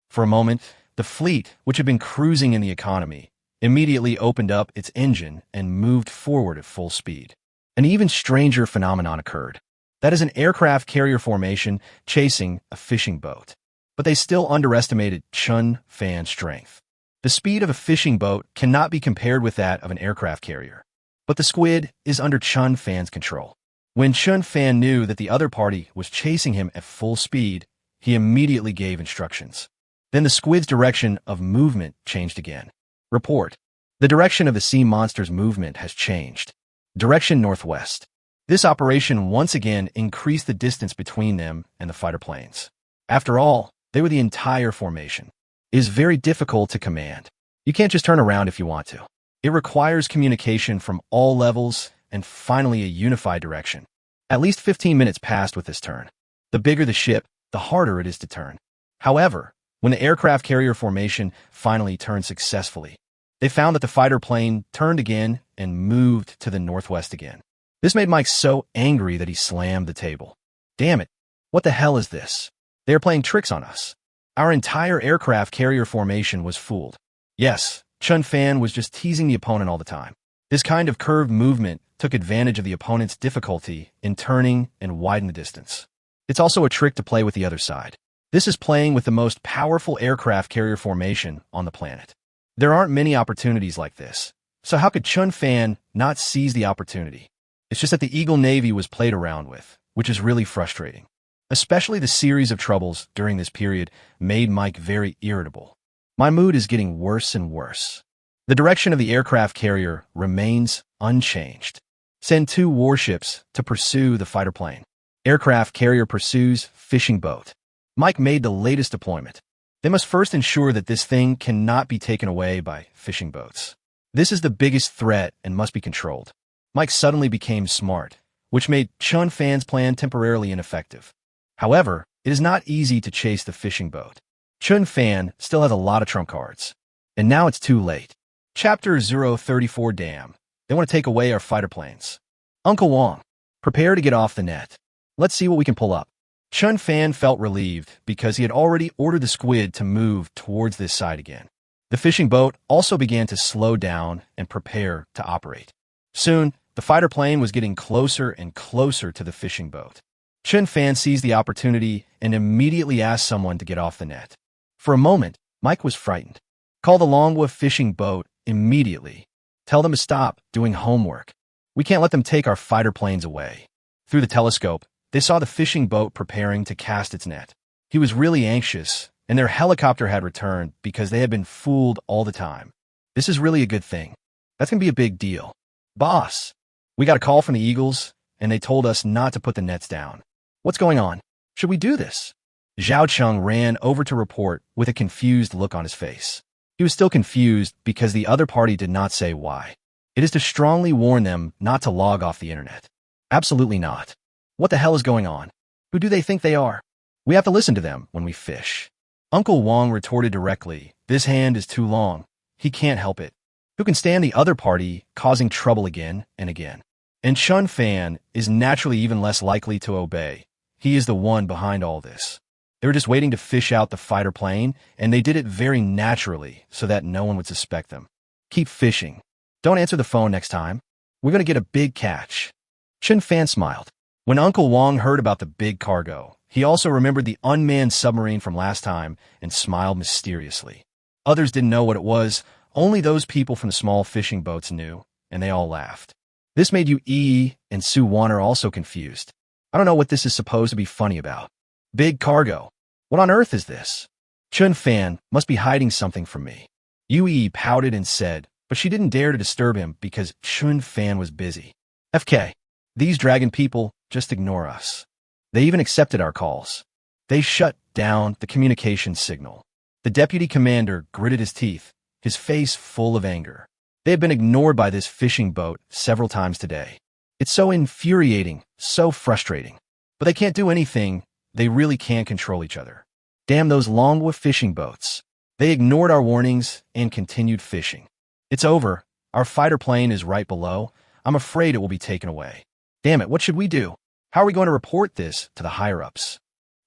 For a moment, the fleet, which had been cruising in the economy, immediately opened up its engine and moved forward at full speed. An even stranger phenomenon occurred. That is an aircraft carrier formation chasing a fishing boat. But they still underestimated Chen Fan's strength. The speed of a fishing boat cannot be compared with that of an aircraft carrier. But the squid is under Chen Fan's control. When Chen Fan knew that the other party was chasing him at full speed, he immediately gave instructions. Then the squid's direction of movement changed again. Report. The direction of the sea monster's movement has changed. Direction northwest. This operation once again increased the distance between them and the fighter planes. After all, they were the entire formation. It is very difficult to command. You can't just turn around if you want to. It requires communication from all levels and finally a unified direction. At least 15 minutes passed with this turn. The bigger the ship, the harder it is to turn. However, when the aircraft carrier formation finally turned successfully, they found that the fighter plane turned again and moved to the northwest again. This made Mike so angry that he slammed the table. Damn it, what the hell is this? They are playing tricks on us. Our entire aircraft carrier formation was fooled. Yes, Chen Fan was just teasing the opponent all the time. This kind of curved movement took advantage of the opponent's difficulty in turning and widen the distance. It's also a trick to play with the other side. This is playing with the most powerful aircraft carrier formation on the planet. There aren't many opportunities like this, so how could Chen Fan not seize the opportunity? It's just that the Eagle Navy was played around with, which is really frustrating. Especially the series of troubles during this period made Mike very irritable. My mood is getting worse and worse. The direction of the aircraft carrier remains unchanged. Send 2 warships to pursue the fighter plane. Aircraft carrier pursues fishing boat. Mike made the latest deployment. They must first ensure that this thing cannot be taken away by fishing boats. This is the biggest threat and must be controlled. Mike suddenly became smart, which made Chen Fan's plan temporarily ineffective. However, it is not easy to chase the fishing boat. Chen Fan still has a lot of trump cards. And now it's too late. Chapter 034 Dam. They want to take away our fighter planes. Uncle Wong, prepare to get off the net. Let's see what we can pull up. Chen Fan felt relieved because he had already ordered the squid to move towards this side again. The fishing boat also began to slow down and prepare to operate. Soon, the fighter plane was getting closer and closer to the fishing boat. Chen Fan seized the opportunity and immediately asked someone to get off the net. For a moment, Mike was frightened. Call the Longwa fishing boat immediately. Tell them to stop doing homework. We can't let them take our fighter planes away. Through the telescope, they saw the fishing boat preparing to cast its net. He was really anxious, and their helicopter had returned because they had been fooled all the time. This is really a good thing. That's going to be a big deal. Boss, we got a call from the Eagles, and they told us not to put the nets down. What's going on? Should we do this? Zhao Cheng ran over to report with a confused look on his face. He was still confused because the other party did not say why. It is to strongly warn them not to log off the internet. Absolutely not. What the hell is going on? Who do they think they are? We have to listen to them when we fish. Uncle Wong retorted directly, this hand is too long. He can't help it. Who can stand the other party causing trouble again and again? And Chen Fan is naturally even less likely to obey. He is the one behind all this. They were just waiting to fish out the fighter plane, and they did it very naturally so that no one would suspect them. Keep fishing. Don't answer the phone next time. We're going to get a big catch. Chen Fan smiled. When Uncle Wong heard about the big cargo, he also remembered the unmanned submarine from last time and smiled mysteriously. Others didn't know what it was. Only those people from the small fishing boats knew, and they all laughed. This made Yi and Su Wan are also confused. I don't know what this is supposed to be funny about. Big cargo. What on earth is this? Chen Fan must be hiding something from me. Yi pouted and said, but she didn't dare to disturb him because Chen Fan was busy. FK, these dragon people just ignore us. They even accepted our calls. They shut down the communication signal. The deputy commander gritted his teeth, his face full of anger. They had been ignored by this fishing boat several times today. It's so infuriating, so frustrating. But they can't do anything. They really can't control each other. Damn those Longwa fishing boats. They ignored our warnings and continued fishing. It's over. Our fighter plane is right below. I'm afraid it will be taken away. Damn it, what should we do? How are we going to report this to the higher-ups?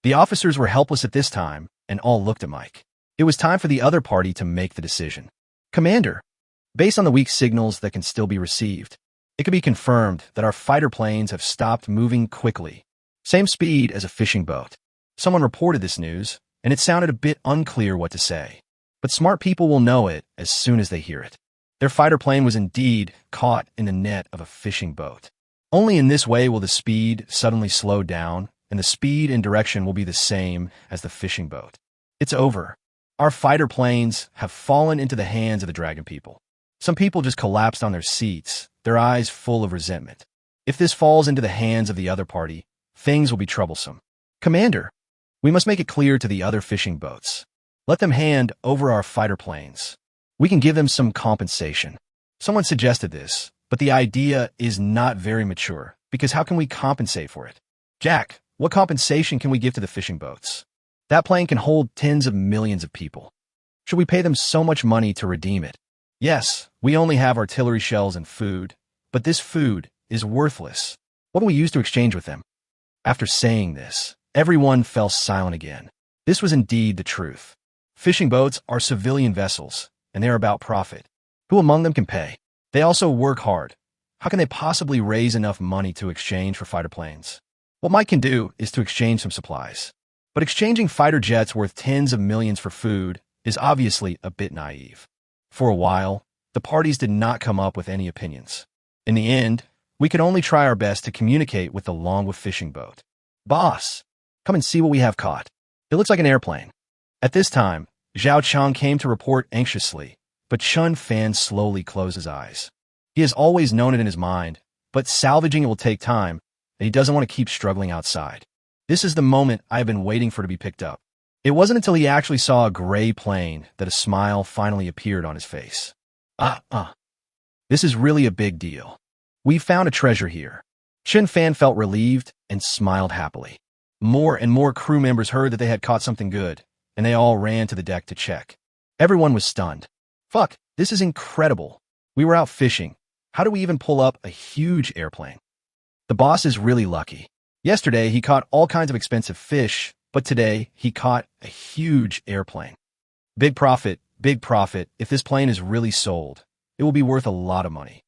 The officers were helpless at this time, and all looked at Mike. It was time for the other party to make the decision. Commander, based on the weak signals that can still be received, it can be confirmed that our fighter planes have stopped moving quickly. Same speed as a fishing boat. Someone reported this news, and it sounded a bit unclear what to say. But smart people will know it as soon as they hear it. Their fighter plane was indeed caught in the net of a fishing boat. Only in this way will the speed suddenly slow down, and the speed and direction will be the same as the fishing boat. It's over. Our fighter planes have fallen into the hands of the dragon people. Some people just collapsed on their seats, their eyes full of resentment. If this falls into the hands of the other party, things will be troublesome. Commander, we must make it clear to the other fishing boats. Let them hand over our fighter planes. We can give them some compensation. Someone suggested this, but the idea is not very mature, because how can we compensate for it? Jack, what compensation can we give to the fishing boats? That plane can hold tens of millions of people. Should we pay them so much money to redeem it? Yes, we only have artillery shells and food, but this food is worthless. What can we use to exchange with them? After saying this, everyone fell silent again. This was indeed the truth. Fishing boats are civilian vessels, and they are about profit. Who among them can pay? They also work hard. How can they possibly raise enough money to exchange for fighter planes? What Mike can do is to exchange some supplies. But exchanging fighter jets worth tens of millions for food is obviously a bit naive. For a while, the parties did not come up with any opinions. In the end, we could only try our best to communicate with the Longwa fishing boat. Boss, come and see what we have caught. It looks like an airplane. At this time, Zhao Cheng came to report anxiously, but Chen Fan slowly closed his eyes. He has always known it in his mind, but salvaging it will take time, and he doesn't want to keep struggling outside. This is the moment I have been waiting for to be picked up. It wasn't until he actually saw a gray plane that a smile finally appeared on his face. This is really a big deal. We found a treasure here. Chen Fan felt relieved and smiled happily. More and more crew members heard that they had caught something good, and they all ran to the deck to check. Everyone was stunned. Fuck, this is incredible. We were out fishing. How do we even pull up a huge airplane? The boss is really lucky. Yesterday, he caught all kinds of expensive fish, but today, he caught a huge airplane. Big profit, big profit. If this plane is really sold, it will be worth a lot of money.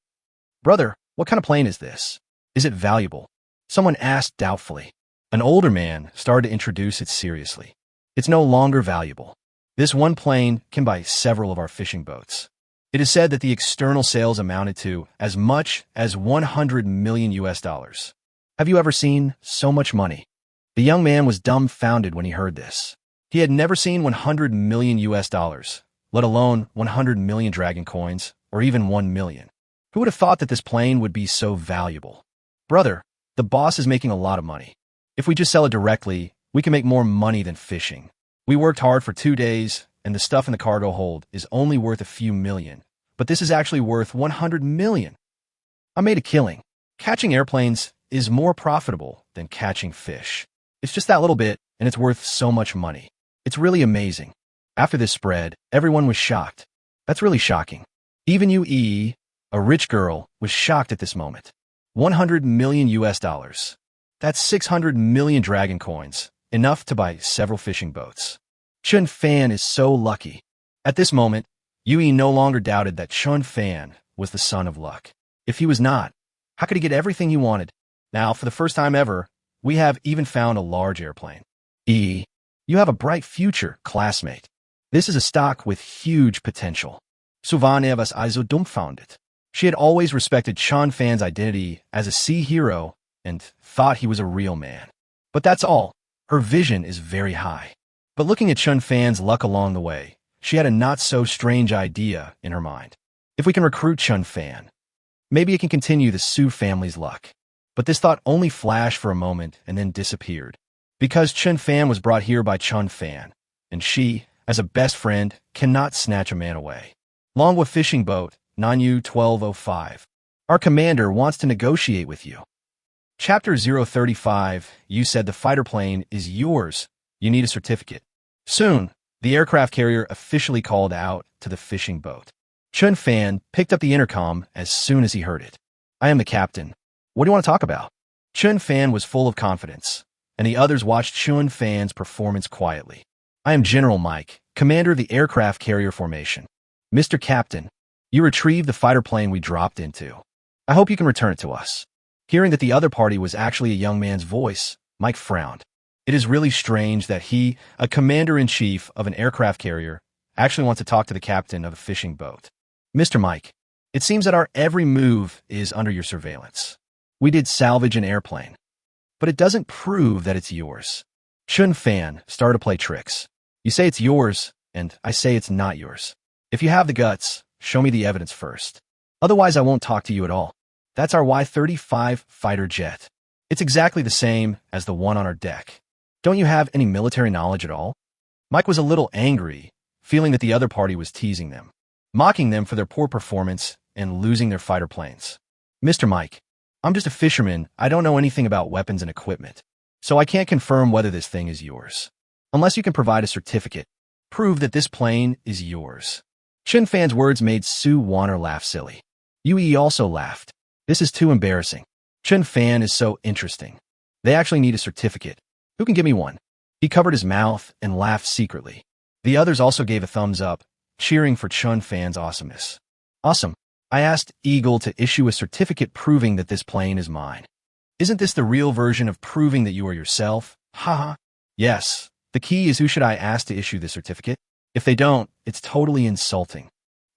Brother, what kind of plane is this? Is it valuable? Someone asked doubtfully. An older man started to introduce it seriously. It's no longer valuable. This one plane can buy several of our fishing boats. It is said that the external sales amounted to as much as 100 million US dollars. Have you ever seen so much money? The young man was dumbfounded when he heard this. He had never seen 100 million US dollars, let alone 100 million dragon coins, or even 1 million. Who would have thought that this plane would be so valuable? Brother, the boss is making a lot of money. If we just sell it directly, we can make more money than fishing. We worked hard for 2 days, and the stuff in the cargo hold is only worth a few million. But this is actually worth 100 million. I made a killing. Catching airplanes is more profitable than catching fish. It's just that little bit, and it's worth so much money. It's really amazing. After this spread, everyone was shocked. That's really shocking. Even Yue, a rich girl, was shocked at this moment. 100 million US dollars. That's 600 million dragon coins, enough to buy several fishing boats. Chen Fan is so lucky. At this moment, Yue no longer doubted that Chen Fan was the son of luck. If he was not, how could he get everything he wanted? Now, for the first time ever, we have even found a large airplane. You have a bright future, classmate. This is a stock with huge potential. Suvanne was also dumbfounded. She had always respected Chen Fan's identity as a sea hero and thought he was a real man. But that's all. Her vision is very high. But looking at Chen Fan's luck along the way, she had a not-so-strange idea in her mind. If we can recruit Chen Fan, maybe it can continue the Su family's luck. But this thought only flashed for a moment and then disappeared. Because Chen Fan was brought here by Chen Fan, and she, as a best friend, cannot snatch a man away. Longwa Fishing Boat, Nanyu 1205. Our commander wants to negotiate with you. Chapter 035, you said the fighter plane is yours. You need a certificate. Soon, the aircraft carrier officially called out to the fishing boat. Chen Fan picked up the intercom as soon as he heard it. I am the captain. What do you want to talk about? Chen Fan was full of confidence, and the others watched Chen Fan's performance quietly. I am General Mike, commander of the aircraft carrier formation. Mr. Captain, you retrieved the fighter plane we dropped into. I hope you can return it to us. Hearing that the other party was actually a young man's voice, Mike frowned. It is really strange that he, a commander-in-chief of an aircraft carrier, actually wants to talk to the captain of a fishing boat. Mr. Mike, it seems that our every move is under your surveillance. We did salvage an airplane, but it doesn't prove that it's yours. Chen Fan started to play tricks. You say it's yours, and I say it's not yours. If you have the guts, show me the evidence first. Otherwise, I won't talk to you at all. That's our Y-35 fighter jet. It's exactly the same as the one on our deck. Don't you have any military knowledge at all? Mike was a little angry, feeling that the other party was teasing them, mocking them for their poor performance and losing their fighter planes. Mr. Mike, I'm just a fisherman. I don't know anything about weapons and equipment, so I can't confirm whether this thing is yours. Unless you can provide a certificate, prove that this plane is yours. Chen Fan's words made Su Wanner laugh silly. Yue also laughed. This is too embarrassing. Chen Fan is so interesting. They actually need a certificate. Who can give me one? He covered his mouth and laughed secretly. The others also gave a thumbs up, cheering for Chen Fan's awesomeness. Awesome. I asked Eagle to issue a certificate proving that this plane is mine. Isn't this the real version of proving that you are yourself? Haha. Yes. The key is who should I ask to issue the certificate? If they don't, it's totally insulting.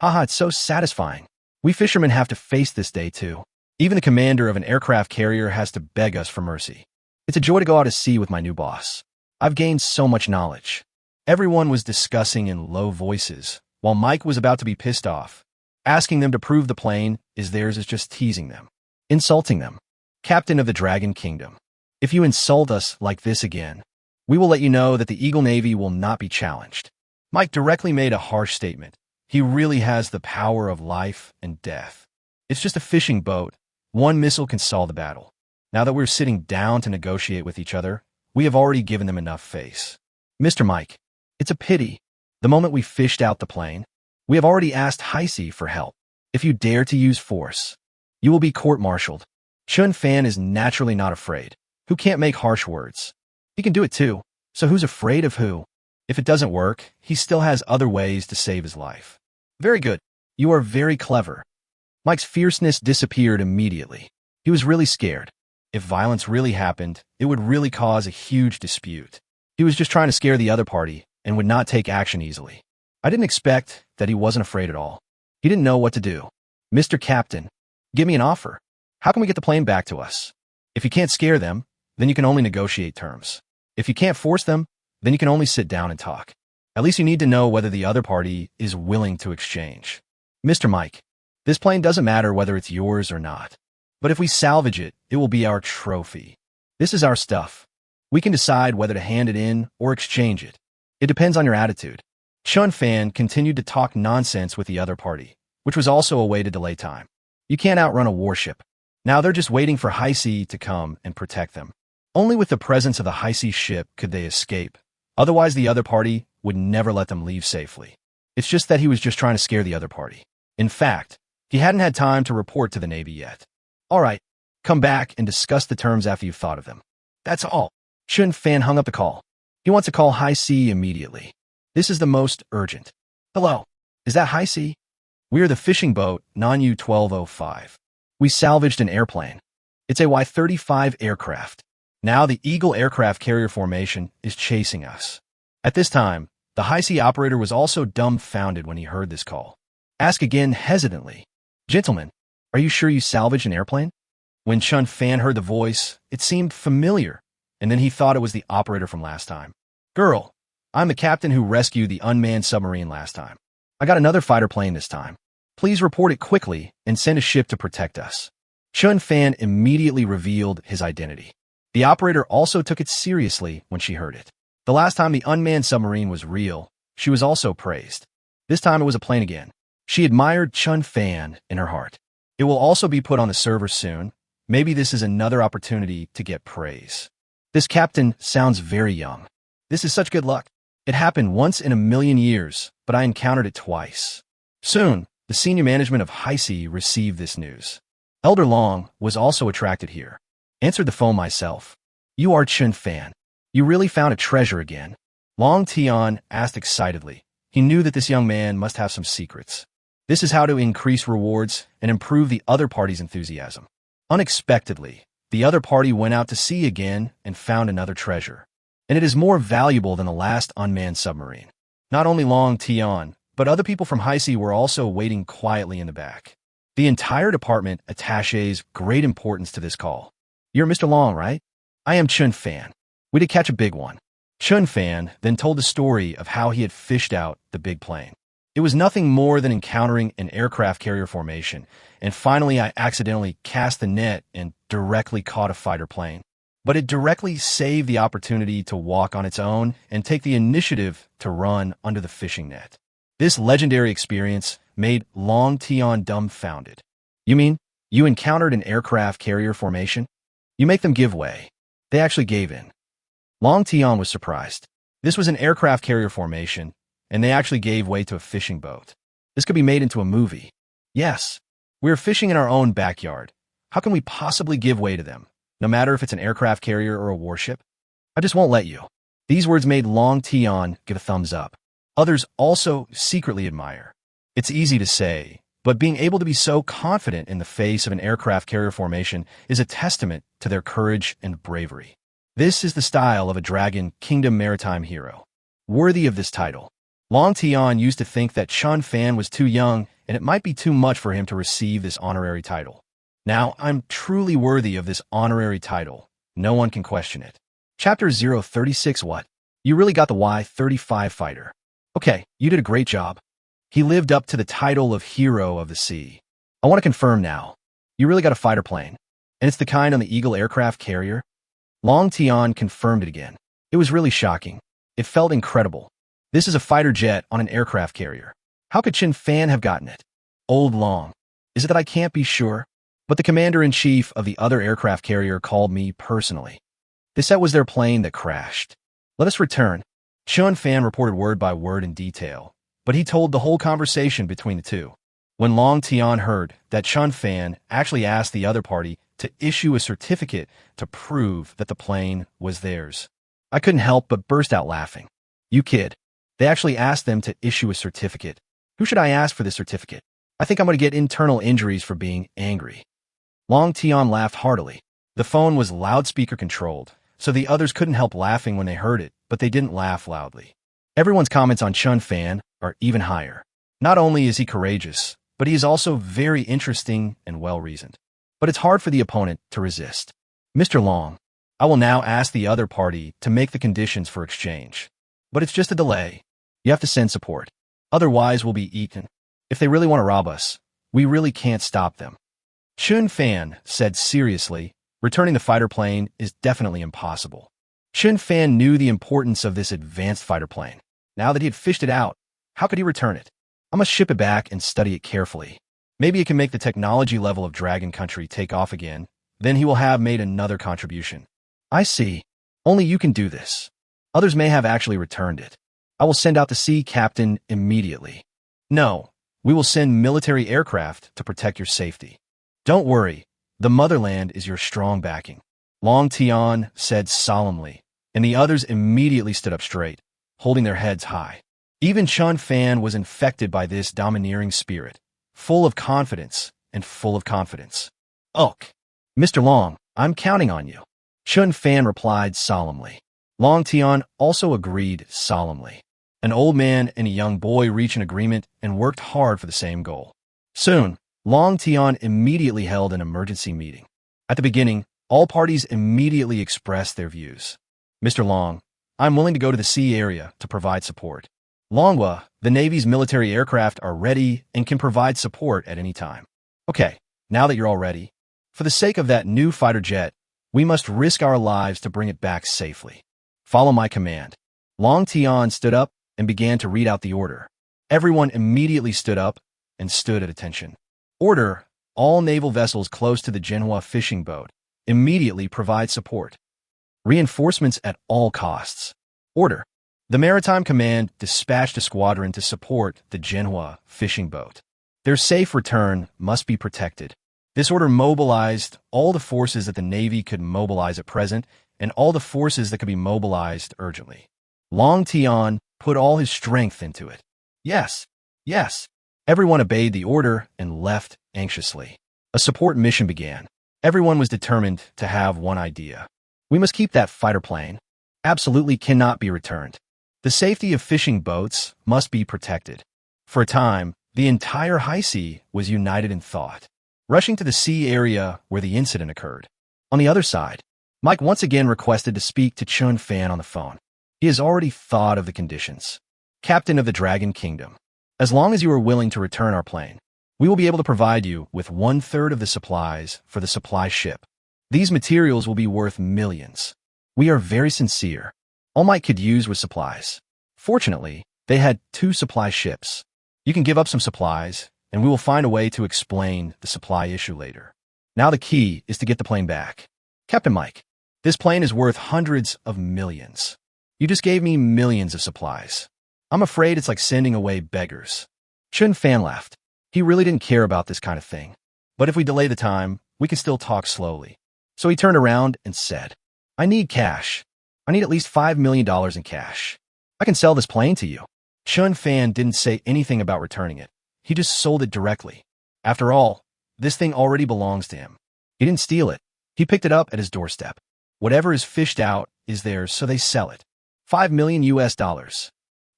Haha, it's so satisfying. We fishermen have to face this day too. Even the commander of an aircraft carrier has to beg us for mercy. It's a joy to go out to sea with my new boss. I've gained so much knowledge. Everyone was discussing in low voices, while Mike was about to be pissed off. Asking them to prove the plane is theirs is just teasing them, insulting them. Captain of the Dragon Kingdom, if you insult us like this again, we will let you know that the Eagle Navy will not be challenged. Mike directly made a harsh statement. He really has the power of life and death. It's just a fishing boat. One missile can solve the battle. Now that we're sitting down to negotiate with each other, we have already given them enough face. Mr. Mike, It's a pity. The moment we fished out the plane, we have already asked Heisei for help. If you dare to use force, you will be court-martialed. Chen Fan is naturally not afraid. Who can't make harsh words? He can do it too. So who's afraid of who? If it doesn't work, he still has other ways to save his life. Very good. You are very clever. Mike's fierceness disappeared immediately. He was really scared. If violence really happened, it would really cause a huge dispute. He was just trying to scare the other party and would not take action easily. I didn't expect that he wasn't afraid at all. He didn't know what to do. Mr. Captain, give me an offer. How can we get the plane back to us? If you can't scare them, then you can only negotiate terms. If you can't force them, then you can only sit down and talk. At least you need to know whether the other party is willing to exchange. Mr. Mike, this plane doesn't matter whether it's yours or not. But if we salvage it, it will be our trophy. This is our stuff. We can decide whether to hand it in or exchange it. It depends on your attitude. Chen Fan continued to talk nonsense with the other party, which was also a way to delay time. You can't outrun a warship. Now they're just waiting for Heisei to come and protect them. Only with the presence of the Heisei ship could they escape. Otherwise, the other party would never let them leave safely. It's just that he was just trying to scare the other party. In fact, he hadn't had time to report to the Navy yet. All right, come back and discuss the terms after you've thought of them. That's all. Chen Fan hung up the call. He wants to call Heisei immediately. This is the most urgent. Hello, is that Heisei? We are the fishing boat, Nanyu 1205. We salvaged an airplane. It's a Y-35 aircraft. Now the Eagle aircraft carrier formation is chasing us. At this time, the Heisei operator was also dumbfounded when he heard this call. Ask again hesitantly. Gentlemen, are you sure you salvaged an airplane? When Chen Fan heard the voice, it seemed familiar, and then he thought it was the operator from last time. Girl, I'm the captain who rescued the unmanned submarine last time. I got another fighter plane this time. Please report it quickly and send a ship to protect us. Chen Fan immediately revealed his identity. The operator also took it seriously when she heard it. The last time the unmanned submarine was real, she was also praised. This time it was a plane again. She admired Chen Fan in her heart. It will also be put on the server soon. Maybe this is another opportunity to get praise. This captain sounds very young. This is such good luck. It happened once in a million years, but I encountered it twice. Soon, the senior management of Heisei received this news. Elder Long was also attracted here. Answered the phone myself. You are Chen Fan. You really found a treasure again. Long Tian asked excitedly. He knew that this young man must have some secrets. This is how to increase rewards and improve the other party's enthusiasm. Unexpectedly, the other party went out to sea again and found another treasure. And it is more valuable than the last unmanned submarine. Not only Long Tian, but other people from Heisei were also waiting quietly in the back. The entire department attaches great importance to this call. You're Mr. Long, right? I am Chen Fan. We did catch a big one. Chen Fan then told the story of how he had fished out the big plane. It was nothing more than encountering an aircraft carrier formation, and finally I accidentally cast the net and directly caught a fighter plane. But it directly saved the opportunity to walk on its own and take the initiative to run under the fishing net. This legendary experience made Long Tian dumbfounded. You mean, you encountered an aircraft carrier formation? You make them give way. They actually gave in. Long Tian was surprised. This was an aircraft carrier formation, and they actually gave way to a fishing boat. This could be made into a movie. Yes, we're fishing in our own backyard. How can we possibly give way to them, no matter if it's an aircraft carrier or a warship? I just won't let you. These words made Long Tian give a thumbs up. Others also secretly admire. It's easy to say, but being able to be so confident in the face of an aircraft carrier formation is a testament to their courage and bravery. This is the style of a Dragon Kingdom maritime hero. Worthy of this title. Long Tian used to think that Chen Fan was too young and it might be too much for him to receive this honorary title. Now, I'm truly worthy of this honorary title. No one can question it. Chapter 036. What? You really got the Y-35 fighter. Okay, you did a great job. He lived up to the title of Hero of the Sea. I want to confirm now. You really got a fighter plane. And it's the kind on the Eagle aircraft carrier? Long Tian confirmed it again. It was really shocking. It felt incredible. This is a fighter jet on an aircraft carrier. How could Chen Fan have gotten it? Old Long. Is it that I can't be sure? But the commander-in-chief of the other aircraft carrier called me personally. This was their plane that crashed. Let us return. Chen Fan reported word by word in detail, but he told the whole conversation between the two. When Long Tian heard that Chen Fan actually asked the other party to issue a certificate to prove that the plane was theirs, I couldn't help but burst out laughing. You kid. They actually asked them to issue a certificate. Who should I ask for this certificate? I think I'm going to get internal injuries for being angry. Long Tian laughed heartily. The phone was loudspeaker controlled, so the others couldn't help laughing when they heard it, but they didn't laugh loudly. Everyone's comments on Chen Fan are even higher. Not only is he courageous, but he is also very interesting and well-reasoned. But it's hard for the opponent to resist. Mr. Long, I will now ask the other party to make the conditions for exchange. But it's just a delay. You have to send support. Otherwise, we'll be eaten. If they really want to rob us, we really can't stop them. Chen Fan said seriously, returning the fighter plane is definitely impossible. Chen Fan knew the importance of this advanced fighter plane. Now that he had fished it out, how could he return it? I must ship it back and study it carefully. Maybe it can make the technology level of Dragon Country take off again. Then he will have made another contribution. I see. Only you can do this. Others may have actually returned it. I will send out the sea captain immediately. No, we will send military aircraft to protect your safety. Don't worry, the motherland is your strong backing. Long Tian said solemnly, and the others immediately stood up straight, holding their heads high. Even Chen Fan was infected by this domineering spirit, full of confidence and full of confidence. Ugh. Mr. Long, I'm counting on you. Chen Fan replied solemnly. Long Tian also agreed solemnly. An old man and a young boy reached an agreement and worked hard for the same goal. Soon, Long Tian immediately held an emergency meeting. At the beginning, all parties immediately expressed their views. Mr. Long, I'm willing to go to the sea area to provide support. Manhwa, the Navy's military aircraft are ready and can provide support at any time. Okay, now that you're all ready, for the sake of that new fighter jet, we must risk our lives to bring it back safely. Follow my command. Long Tian stood up and began to read out the order. Everyone immediately stood up and stood at attention. Order, all naval vessels close to the manhwa fishing boat, immediately provide support. Reinforcements at all costs. Order. The Maritime Command dispatched a squadron to support the manhwa fishing boat. Their safe return must be protected. This order mobilized all the forces that the Navy could mobilize at present and all the forces that could be mobilized urgently. Long Tian put all his strength into it. Yes, yes. Everyone obeyed the order and left anxiously. A support mission began. Everyone was determined to have one idea. We must keep that fighter plane. Absolutely cannot be returned. The safety of fishing boats must be protected. For a time, the entire high sea was united in thought, rushing to the sea area where the incident occurred. On the other side, Mike once again requested to speak to Chen Fan on the phone. He has already thought of the conditions. Captain of the Dragon Kingdom, as long as you are willing to return our plane, we will be able to provide you with 1/3 of the supplies for the supply ship. These materials will be worth millions. We are very sincere. All Mike could use was supplies. Fortunately, they had 2 supply ships. You can give up some supplies, and we will find a way to explain the supply issue later. Now the key is to get the plane back. Captain Mike, this plane is worth hundreds of millions. You just gave me millions of supplies. I'm afraid it's like sending away beggars. Chen Fan laughed. He really didn't care about this kind of thing. But if we delay the time, we can still talk slowly. So he turned around and said, I need cash. I need at least $5 million in cash. I can sell this plane to you. Chen Fan didn't say anything about returning it. He just sold it directly. After all, this thing already belongs to him. He didn't steal it. He picked it up at his doorstep. Whatever is fished out is theirs, so they sell it. $5 million US.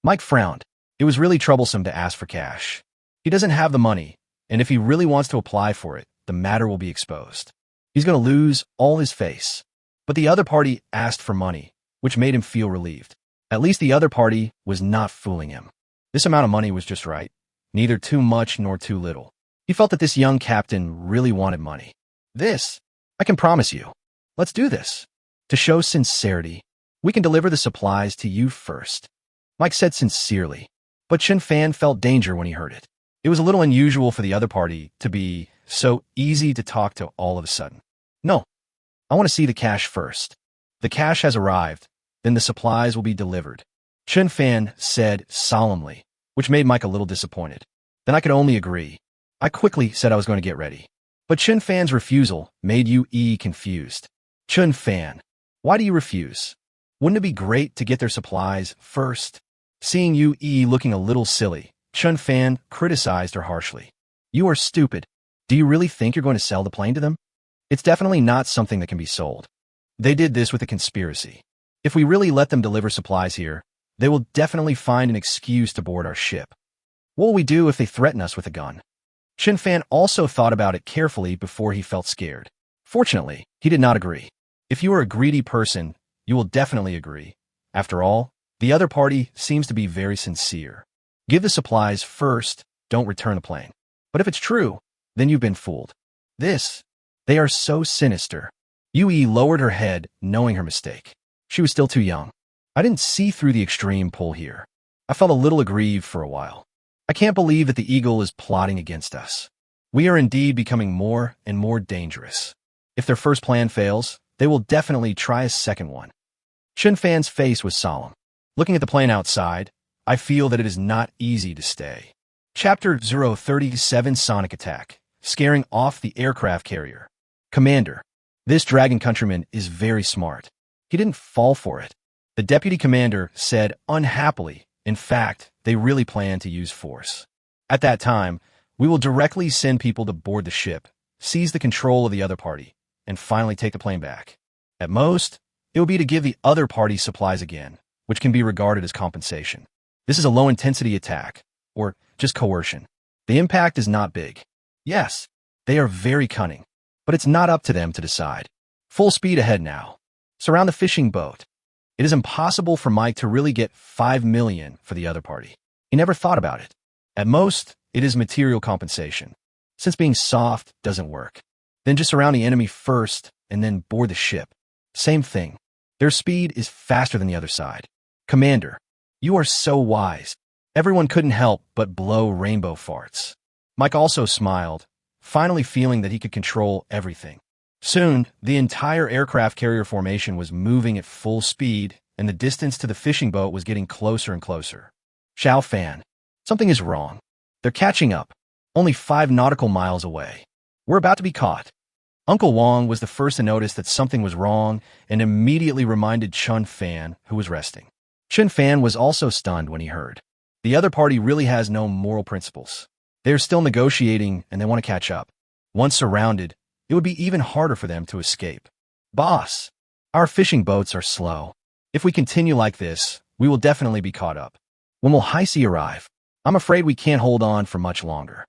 Mike frowned. It was really troublesome to ask for cash. He doesn't have the money, and if he really wants to apply for it, the matter will be exposed. He's going to lose all his face. But the other party asked for money, which made him feel relieved. At least the other party was not fooling him. This amount of money was just right, neither too much nor too little. He felt that this young captain really wanted money. This, I can promise you. Let's do this. To show sincerity, we can deliver the supplies to you first. Mike said sincerely, but Chen Fan felt danger when he heard it. It was a little unusual for the other party to be so easy to talk to all of a sudden. No, I want to see the cash first. The cash has arrived, then the supplies will be delivered. Chen Fan said solemnly, which made Mike a little disappointed. Then I could only agree. I quickly said I was going to get ready. But Chen Fan's refusal made Yue confused. Chen Fan, why do you refuse? Wouldn't it be great to get their supplies first? Seeing Yue looking a little silly, Chen Fan criticized her harshly. You are stupid. Do you really think you're going to sell the plane to them? It's definitely not something that can be sold. They did this with a conspiracy. If we really let them deliver supplies here, they will definitely find an excuse to board our ship. What will we do if they threaten us with a gun? Chen Fan also thought about it carefully before he felt scared. Fortunately, he did not agree. If you are a greedy person, you will definitely agree. After all, the other party seems to be very sincere. Give the supplies first, don't return the plane. But if it's true, then you've been fooled. They are so sinister. Yue lowered her head, knowing her mistake. She was still too young. I didn't see through the extreme pull here. I felt a little aggrieved for a while. I can't believe that the eagle is plotting against us. We are indeed becoming more and more dangerous. If their first plan fails, they will definitely try a second one. Chen Fan's face was solemn. Looking at the plane outside, I feel that it is not easy to stay. Chapter 037 Sonic Attack, Scaring Off the Aircraft Carrier. Commander, this dragon countryman is very smart. He didn't fall for it. The deputy commander said unhappily, in fact, they really plan to use force. At that time, we will directly send people to board the ship, seize the control of the other party, and finally take the plane back. At most, it will be to give the other party supplies again, which can be regarded as compensation. This is a low-intensity attack, or just coercion. The impact is not big. Yes, they are very cunning, but it's not up to them to decide. Full speed ahead now. Surround the fishing boat. It is impossible for Mike to really get 5 million for the other party. He never thought about it. At most, it is material compensation. Since being soft doesn't work. Then just surround the enemy first and then board the ship. Same thing. Their speed is faster than the other side. Commander, you are so wise. Everyone couldn't help but blow rainbow farts. Mike also smiled, finally feeling that he could control everything. Soon, the entire aircraft carrier formation was moving at full speed, and the distance to the fishing boat was getting closer and closer. Chen Fan, something is wrong. They're catching up, only 5 nautical miles away. We're about to be caught. Uncle Wong was the first to notice that something was wrong and immediately reminded Chen Fan, who was resting. Chen Fan was also stunned when he heard. The other party really has no moral principles. They're still negotiating and they want to catch up. Once surrounded, it would be even harder for them to escape. Boss, our fishing boats are slow. If we continue like this, we will definitely be caught up. When will high sea arrive? I'm afraid we can't hold on for much longer.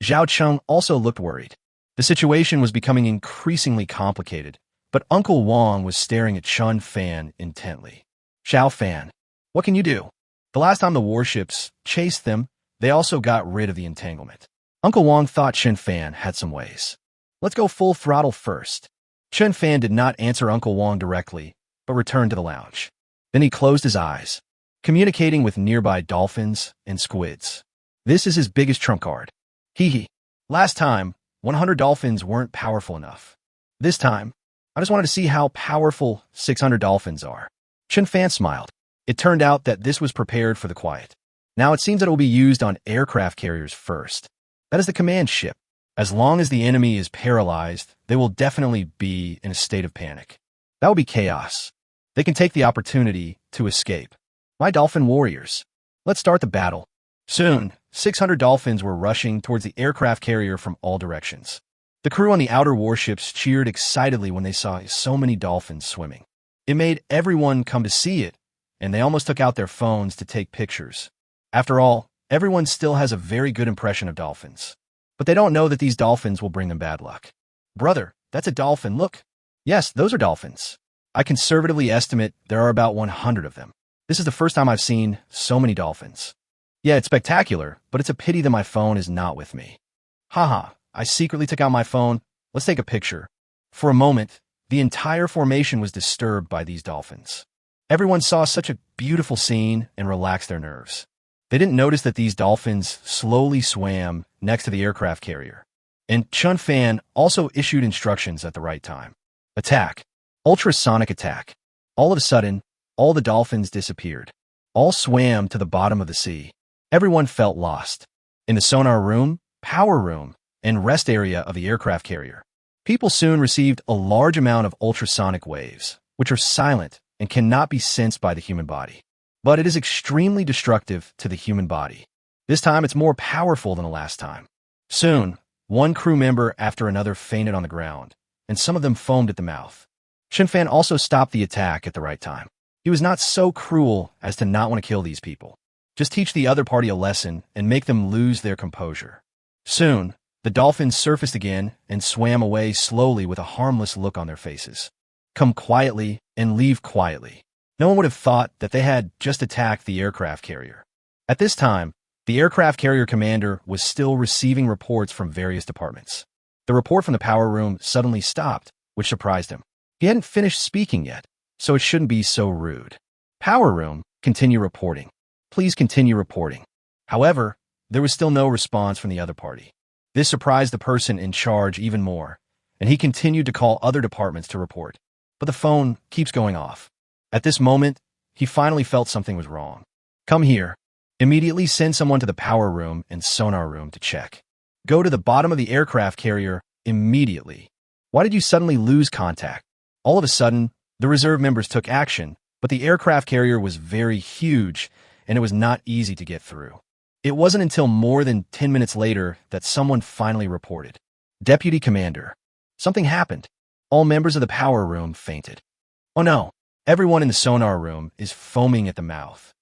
Zhao Cheng also looked worried. The situation was becoming increasingly complicated, but Uncle Wong was staring at Chen Fan intently. Chen Fan, what can you do? The last time the warships chased them, they also got rid of the entanglement. Uncle Wong thought Chen Fan had some ways. Let's go full throttle first. Chen Fan did not answer Uncle Wong directly, but returned to the lounge. Then he closed his eyes, communicating with nearby dolphins and squids. This is his biggest trump card. Hee hee. Last time, 100 dolphins weren't powerful enough. This time, I just wanted to see how powerful 600 dolphins are. Chen Fan smiled. It turned out that this was prepared for the quiet. Now it seems that it will be used on aircraft carriers first. That is the command ship. As long as the enemy is paralyzed, they will definitely be in a state of panic. That will be chaos. They can take the opportunity to escape. My dolphin warriors. Let's start the battle. Soon, 600 dolphins were rushing towards the aircraft carrier from all directions. The crew on the outer warships cheered excitedly when they saw so many dolphins swimming. It made everyone come to see it, and they almost took out their phones to take pictures. After all, everyone still has a very good impression of dolphins. But they don't know that these dolphins will bring them bad luck. Brother, that's a dolphin, look. Yes, those are dolphins. I conservatively estimate there are about 100 of them. This is the first time I've seen so many dolphins. Yeah, it's spectacular, but it's a pity that my phone is not with me. Haha, I secretly took out my phone. Let's take a picture. For a moment, the entire formation was disturbed by these dolphins. Everyone saw such a beautiful scene and relaxed their nerves. They didn't notice that these dolphins slowly swam next to the aircraft carrier. And Chen Fan also issued instructions at the right time. Attack. Ultrasonic attack. All of a sudden, all the dolphins disappeared. all swam to the bottom of the sea. Everyone felt lost. In the sonar room, power room, and rest area of the aircraft carrier, people soon received a large amount of ultrasonic waves, which are silent and cannot be sensed by the human body. But it is extremely destructive to the human body. This time it's more powerful than the last time. Soon, one crew member after another fainted on the ground, and some of them foamed at the mouth. Chen Fan also stopped the attack at the right time. He was not so cruel as to not want to kill these people. Just teach the other party a lesson and make them lose their composure. Soon, the dolphins surfaced again and swam away slowly with a harmless look on their faces. Come quietly and leave quietly. No one would have thought that they had just attacked the aircraft carrier. At this time, the aircraft carrier commander was still receiving reports from various departments. The report from the power room suddenly stopped, which surprised him. He hadn't finished speaking yet, so it shouldn't be so rude. Power room, continue reporting. Please continue reporting. However, there was still no response from the other party. This surprised the person in charge even more, and he continued to call other departments to report. But the phone keeps going off. At this moment, he finally felt something was wrong. Come here. Immediately send someone to the power room and sonar room to check. Go to the bottom of the aircraft carrier immediately. Why did you suddenly lose contact? All of a sudden, the reserve members took action, but the aircraft carrier was very huge, and it was not easy to get through. It wasn't until more than 10 minutes later that someone finally reported. Deputy Commander. Something happened. All members of the power room fainted. Oh no, everyone in the sonar room is foaming at the mouth.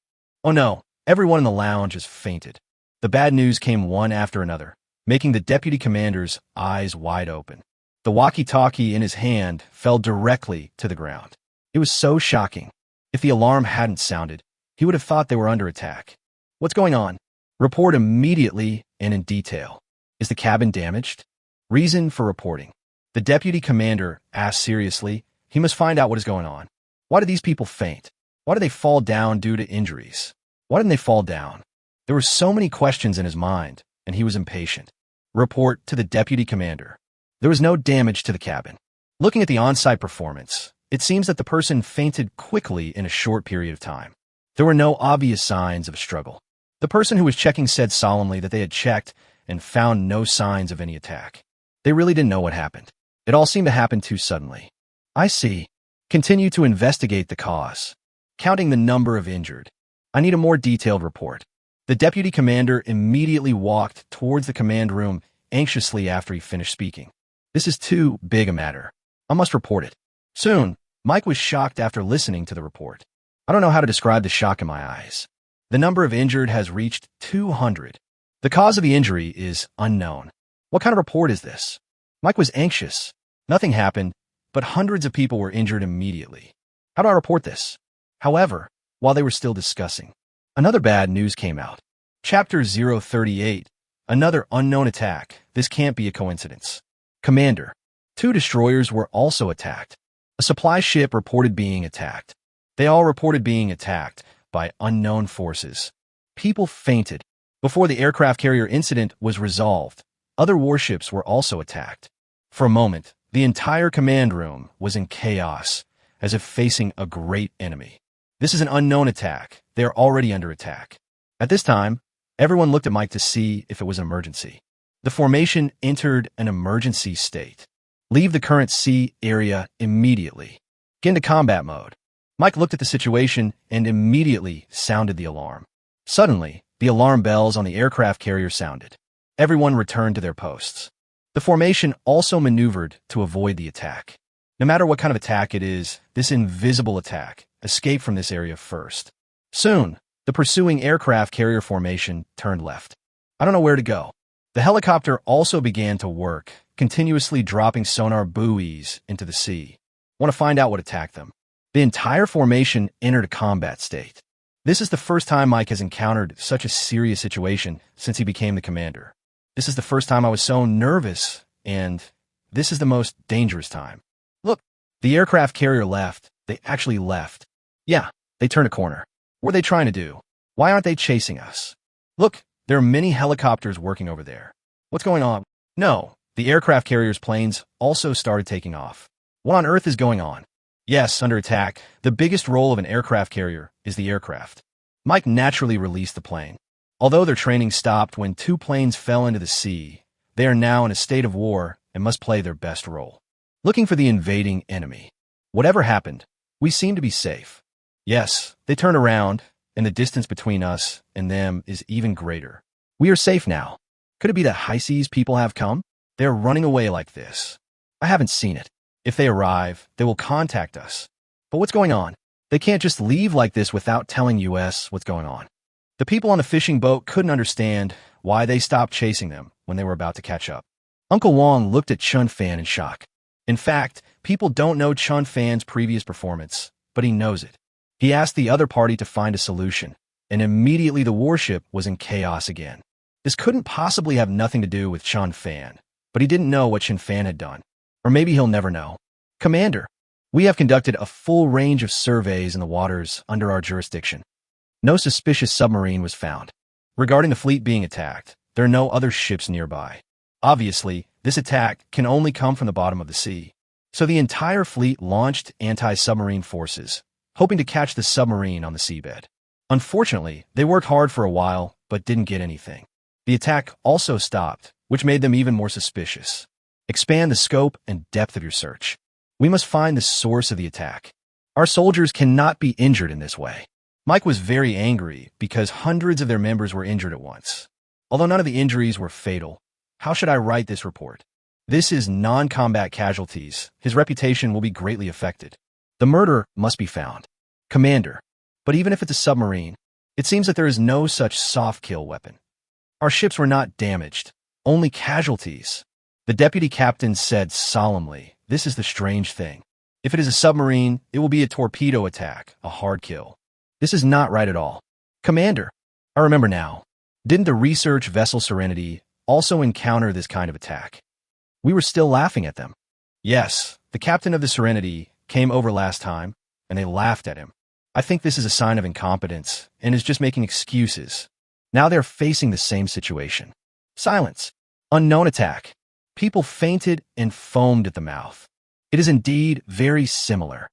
Oh no, everyone in the lounge has fainted. The bad news came one after another, making the Deputy Commander's eyes wide open. The walkie-talkie in his hand fell directly to the ground. It was so shocking. If the alarm hadn't sounded, he would have thought they were under attack. What's going on? Report immediately and in detail. Is the cabin damaged? Reason for reporting. The Deputy Commander asked seriously. He must find out what is going on. Why did these people faint? Why did they fall down due to injuries? Why didn't they fall down? There were so many questions in his mind, and he was impatient. Report to the Deputy Commander. There was no damage to the cabin. Looking at the on-site performance, it seems that the person fainted quickly in a short period of time. There were no obvious signs of a struggle. The person who was checking said solemnly that they had checked and found no signs of any attack. They really didn't know what happened. It all seemed to happen too suddenly. I see. Continue to investigate the cause. Counting the number of injured. I need a more detailed report. The Deputy Commander immediately walked towards the command room anxiously after he finished speaking. This is too big a matter. I must report it. Soon, Mike was shocked after listening to the report. I don't know how to describe the shock in my eyes. The number of injured has reached 200. The cause of the injury is unknown. What kind of report is this? Mike was anxious. Nothing happened, but hundreds of people were injured immediately. How do I report this? However, while they were still discussing, another bad news came out. Chapter 038. Another unknown attack. This can't be a coincidence. Commander. 2 destroyers were also attacked. A supply ship reported being attacked. They all reported being attacked by unknown forces. People fainted. Before the aircraft carrier incident was resolved, other warships were also attacked. For a moment, the entire command room was in chaos, as if facing a great enemy. This is an unknown attack. They are already under attack. At this time, everyone looked at Mike to see if it was an emergency. The formation entered an emergency state. Leave the current sea area immediately. Get into combat mode. Mike looked at the situation and immediately sounded the alarm. Suddenly, the alarm bells on the aircraft carrier sounded. Everyone returned to their posts. The formation also maneuvered to avoid the attack. No matter what kind of attack it is, this invisible attack escaped from this area first. Soon, the pursuing aircraft carrier formation turned left. I don't know where to go. The helicopter also began to work, continuously dropping sonar buoys into the sea. Want to find out what attacked them. The entire formation entered a combat state. This is the first time Mike has encountered such a serious situation since he became the commander. This is the first time I was so nervous, and this is the most dangerous time. Look, the aircraft carrier left. They actually left. Yeah, they turned a corner. What are they trying to do? Why aren't they chasing us? Look, there are many helicopters working over there. What's going on? No, the aircraft carrier's planes also started taking off. What on earth is going on? Yes, under attack, the biggest role of an aircraft carrier is the aircraft. Mike naturally released the plane. Although their training stopped when two planes fell into the sea, they are now in a state of war and must play their best role, looking for the invading enemy. Whatever happened, we seem to be safe. Yes, they turned around, and the distance between us and them is even greater. We are safe now. Could it be that high seas people have come? They are running away like this. I haven't seen it. If they arrive, they will contact us. But what's going on? They can't just leave like this without telling us what's going on. The people on the fishing boat couldn't understand why they stopped chasing them when they were about to catch up. Uncle Wong looked at Chen Fan in shock. In fact, people don't know Chen Fan's previous performance, but he knows it. He asked the other party to find a solution, and immediately the warship was in chaos again. This couldn't possibly have nothing to do with Chen Fan, but he didn't know what Chen Fan had done. Or maybe he'll never know. Commander, we have conducted a full range of surveys in the waters under our jurisdiction. No suspicious submarine was found. Regarding the fleet being attacked, there are no other ships nearby. Obviously, this attack can only come from the bottom of the sea. So the entire fleet launched anti-submarine forces, hoping to catch the submarine on the seabed. Unfortunately, they worked hard for a while, but didn't get anything. The attack also stopped, which made them even more suspicious. Expand the scope and depth of your search. We must find the source of the attack. Our soldiers cannot be injured in this way. Mike was very angry because hundreds of their members were injured at once. Although none of the injuries were fatal, how should I write this report? This is non-combat casualties. His reputation will be greatly affected. The murderer must be found. Commander, but even if it's a submarine, it seems that there is no such soft kill weapon. Our ships were not damaged, only casualties. The deputy captain said solemnly, "This is the strange thing. If it is a submarine, it will be a torpedo attack, a hard kill. This is not right at all. Commander, I remember now. Didn't the research vessel Serenity also encounter this kind of attack? We were still laughing at them." Yes, the captain of the Serenity came over last time, and they laughed at him. I think this is a sign of incompetence and is just making excuses. Now they're facing the same situation. Silence. Unknown attack. People fainted and foamed at the mouth. It is indeed very similar.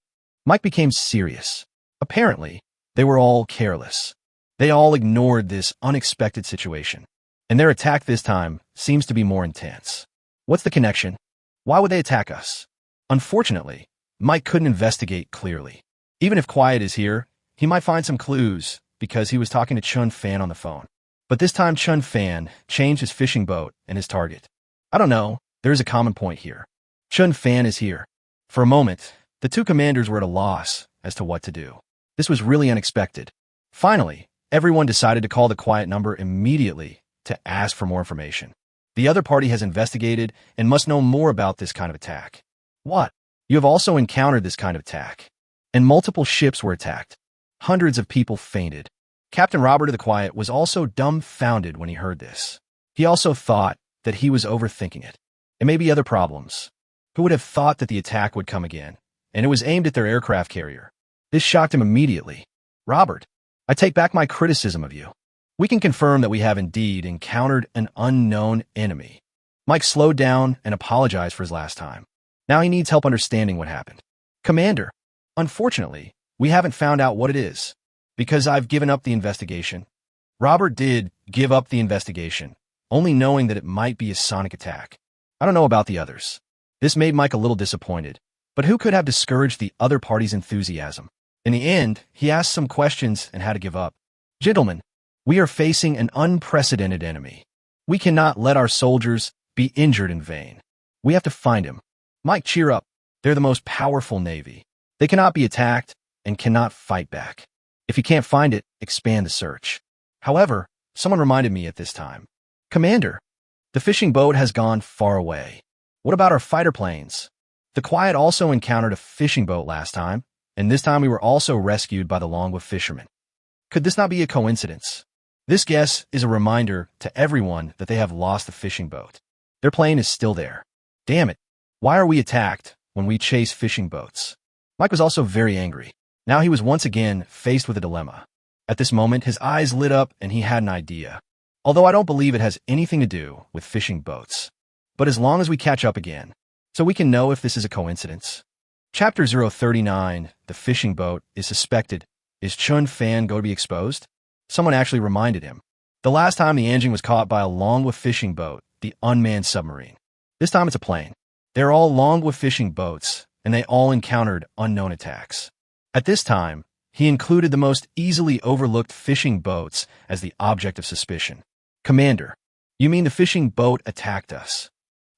Mike became serious. Apparently, they were all careless. They all ignored this unexpected situation, and their attack this time seems to be more intense. What's the connection? Why would they attack us? Unfortunately, Mike couldn't investigate clearly. Even if Quiet is here, he might find some clues because he was talking to Chen Fan on the phone. But this time Chen Fan changed his fishing boat and his target. I don't know, there is a common point here. Chen Fan is here. For a moment, the two commanders were at a loss as to what to do. This was really unexpected. Finally, everyone decided to call the Quiet number immediately to ask for more information. The other party has investigated and must know more about this kind of attack. What? You have also encountered this kind of attack. And multiple ships were attacked. Hundreds of people fainted. Captain Robert of the Quiet was also dumbfounded when he heard this. He also thought that he was overthinking it. It may be other problems. Who would have thought that the attack would come again? And it was aimed at their aircraft carrier. This shocked him immediately. Robert, I take back my criticism of you. We can confirm that we have indeed encountered an unknown enemy. Mike slowed down and apologized for his last time. Now he needs help understanding what happened. Commander, unfortunately, we haven't found out what it is, because I've given up the investigation. Robert did give up the investigation, only knowing that it might be a sonic attack. I don't know about the others. This made Mike a little disappointed, but who could have discouraged the other party's enthusiasm? In the end, he asked some questions and had to give up. Gentlemen, we are facing an unprecedented enemy. We cannot let our soldiers be injured in vain. We have to find him. Mike, cheer up. They're the most powerful navy. They cannot be attacked and cannot fight back. If you can't find it, expand the search. However, someone reminded me at this time. Commander, the fishing boat has gone far away. What about our fighter planes? The Quiet also encountered a fishing boat last time, and this time we were also rescued by the Longwa fishermen. Could this not be a coincidence? This guess is a reminder to everyone that they have lost the fishing boat. Their plane is still there. Damn it. Why are we attacked when we chase fishing boats? Mike was also very angry. Now he was once again faced with a dilemma. At this moment, his eyes lit up and he had an idea. Although I don't believe it has anything to do with fishing boats. But as long as we catch up again, so we can know if this is a coincidence. Chapter 039, the fishing boat is suspected. Is Chen Fan going to be exposed? Someone actually reminded him. The last time the engine was caught by a Longwa fishing boat, the unmanned submarine. This time it's a plane. They're all Longwa fishing boats, and they all encountered unknown attacks. At this time, he included the most easily overlooked fishing boats as the object of suspicion. Commander, you mean the fishing boat attacked us?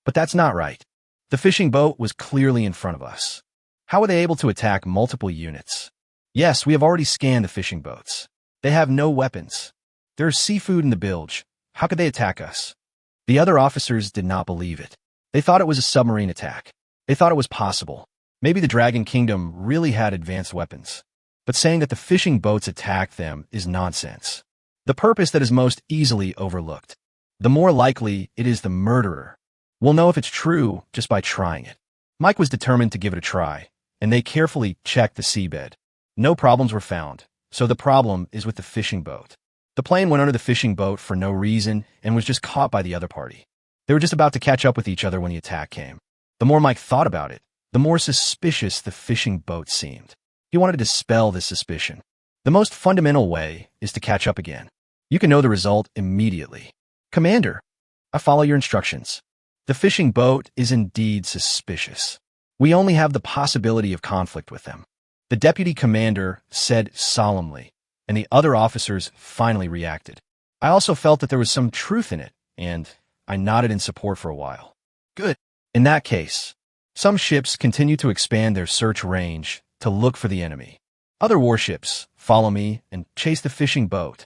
But that's not right. The fishing boat was clearly in front of us. How were they able to attack multiple units? Yes, we have already scanned the fishing boats. They have no weapons. There is seafood in the bilge. How could they attack us? The other officers did not believe it. They thought it was a submarine attack. They thought it was possible. Maybe the Dragon Kingdom really had advanced weapons. But saying that the fishing boats attacked them is nonsense. The purpose that is most easily overlooked. The more likely it is the murderer. We'll know if it's true just by trying it. Mike was determined to give it a try, and they carefully checked the seabed. No problems were found, so the problem is with the fishing boat. The plane went under the fishing boat for no reason and was just caught by the other party. They were just about to catch up with each other when the attack came. The more Mike thought about it, the more suspicious the fishing boat seemed. He wanted to dispel this suspicion. The most fundamental way is to catch up again. You can know the result immediately. Commander, I follow your instructions. The fishing boat is indeed suspicious. We only have the possibility of conflict with them. The deputy commander said solemnly, and the other officers finally reacted. I also felt that there was some truth in it, and I nodded in support for a while. Good. In that case, some ships continue to expand their search range to look for the enemy. Other warships follow me and chase the fishing boat.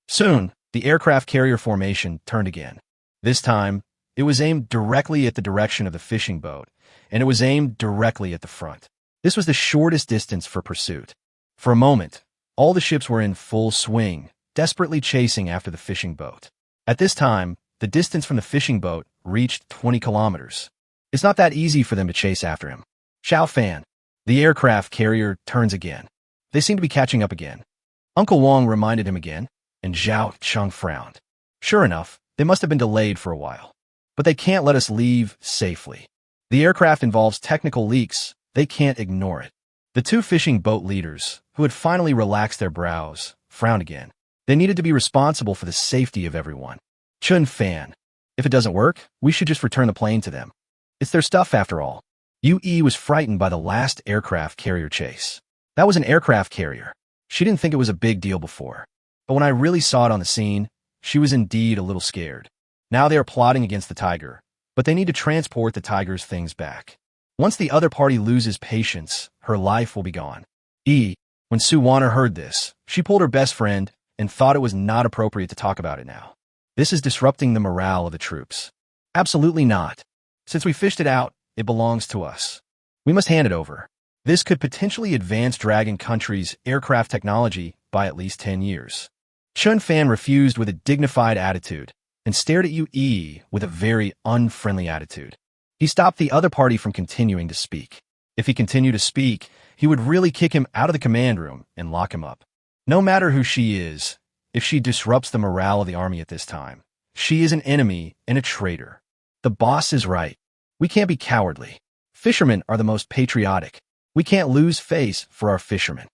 Soon, the aircraft carrier formation turned again. This time, it was aimed directly at the direction of the fishing boat, and it was aimed directly at the front. This was the shortest distance for pursuit. For a moment, all the ships were in full swing, desperately chasing after the fishing boat. At this time, the distance from the fishing boat reached 20 kilometers. It's not that easy for them to chase after him. Chen Fan, the aircraft carrier, turns again. They seem to be catching up again. Uncle Wong reminded him again, and Zhao Chung frowned. Sure enough, they must have been delayed for a while. But they can't let us leave safely. The aircraft involves technical leaks. They can't ignore it. The two fishing boat leaders, who had finally relaxed their brows, frowned again. They needed to be responsible for the safety of everyone. Chen Fan, if it doesn't work, we should just return the plane to them. It's their stuff after all. Yue was frightened by the last aircraft carrier chase. That was an aircraft carrier. She didn't think it was a big deal before. But when I really saw it on the scene, she was indeed a little scared. Now they are plotting against the tiger, but they need to transport the tiger's things back. Once the other party loses patience, her life will be gone. When Su Wanner heard this, she pulled her best friend and thought it was not appropriate to talk about it now. This is disrupting the morale of the troops. Absolutely not. Since we fished it out, it belongs to us. We must hand it over. This could potentially advance Dragon Country's aircraft technology by at least 10 years. Chen Fan refused with a dignified attitude and stared at Yue with a very unfriendly attitude. He stopped the other party from continuing to speak. If he continued to speak, he would really kick him out of the command room and lock him up. No matter who she is, if she disrupts the morale of the army at this time, she is an enemy and a traitor. The boss is right. We can't be cowardly. Fishermen are the most patriotic. We can't lose face for our fishermen.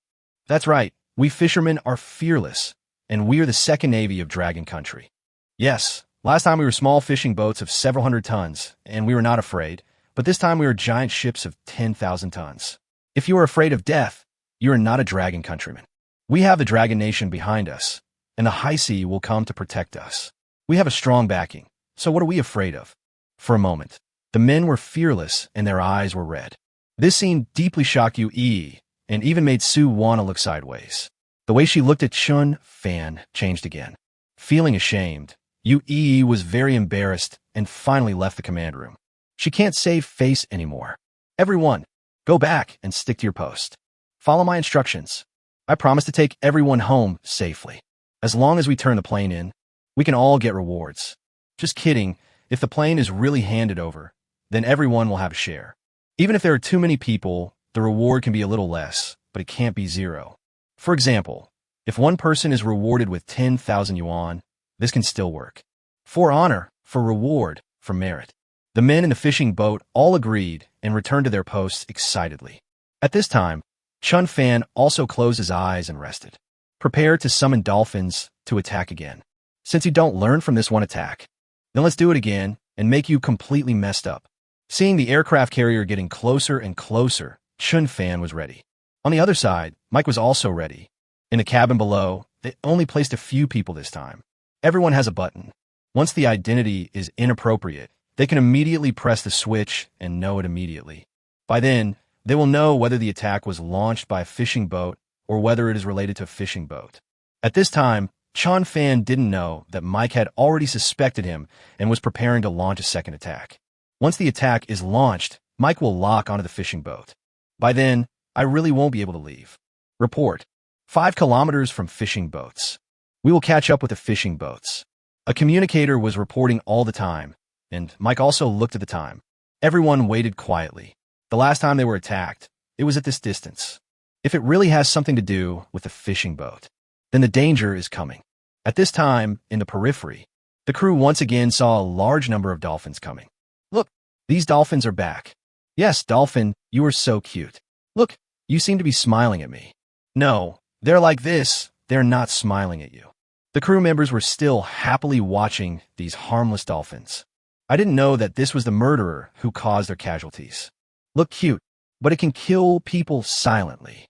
That's right. We fishermen are fearless, and we are the second navy of Dragon Country. Yes, last time we were small fishing boats of several hundred tons, and we were not afraid, but this time we are giant ships of 10,000 tons. If you are afraid of death, you are not a Dragon Countryman. We have the Dragon Nation behind us, and the High Sea will come to protect us. We have a strong backing, so what are we afraid of? For a moment, the men were fearless and their eyes were red. This scene deeply shocked Yue, and even made Su Wanna look sideways. The way she looked at Chen Fan changed again. Feeling ashamed, Yue was very embarrassed and finally left the command room. She can't save face anymore. Everyone, go back and stick to your post. Follow my instructions. I promise to take everyone home safely. As long as we turn the plane in, we can all get rewards. Just kidding. If the plane is really handed over, then everyone will have a share. Even if there are too many people, the reward can be a little less, but it can't be zero. For example, if one person is rewarded with 10,000 yuan, this can still work. For honor, for reward, for merit. The men in the fishing boat all agreed and returned to their posts excitedly. At this time, Chen Fan also closed his eyes and rested. Prepare to summon dolphins to attack again. Since you don't learn from this one attack, then let's do it again and make you completely messed up. Seeing the aircraft carrier getting closer and closer, Chen Fan was ready. On the other side, Mike was also ready. In the cabin below, they only placed a few people this time. Everyone has a button. Once the identity is inappropriate, they can immediately press the switch and know it immediately. By then, they will know whether the attack was launched by a fishing boat or whether it is related to a fishing boat. At this time, Chen Fan didn't know that Mike had already suspected him and was preparing to launch a second attack. Once the attack is launched, Mike will lock onto the fishing boat. By then, I really won't be able to leave. Report. 5 kilometers from fishing boats. We will catch up with the fishing boats. A communicator was reporting all the time, and Mike also looked at the time. Everyone waited quietly. The last time they were attacked, it was at this distance. If it really has something to do with the fishing boat, then the danger is coming. At this time, in the periphery, the crew once again saw a large number of dolphins coming. Look, these dolphins are back. Yes, dolphin, you are so cute. Look, you seem to be smiling at me. No, they're like this. They're not smiling at you. The crew members were still happily watching these harmless dolphins. I didn't know that this was the murderer who caused their casualties. Look cute, but it can kill people silently.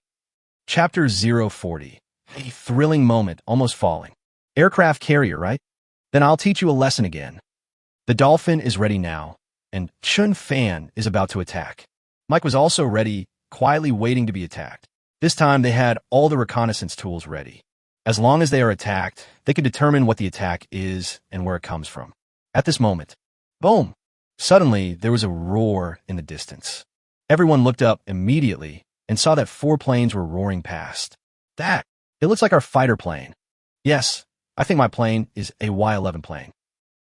Chapter 040. A thrilling moment, almost falling. Aircraft carrier, right? Then I'll teach you a lesson again. The dolphin is ready now, and Chen Fan is about to attack. Mike was also ready, quietly waiting to be attacked. This time they had all the reconnaissance tools ready. As long as they are attacked, they can determine what the attack is and where it comes from. At this moment, boom! Suddenly, there was a roar in the distance. Everyone looked up immediately and saw that 4 planes were roaring past. It looks like our fighter plane. Yes, I think my plane is a Y-11 plane.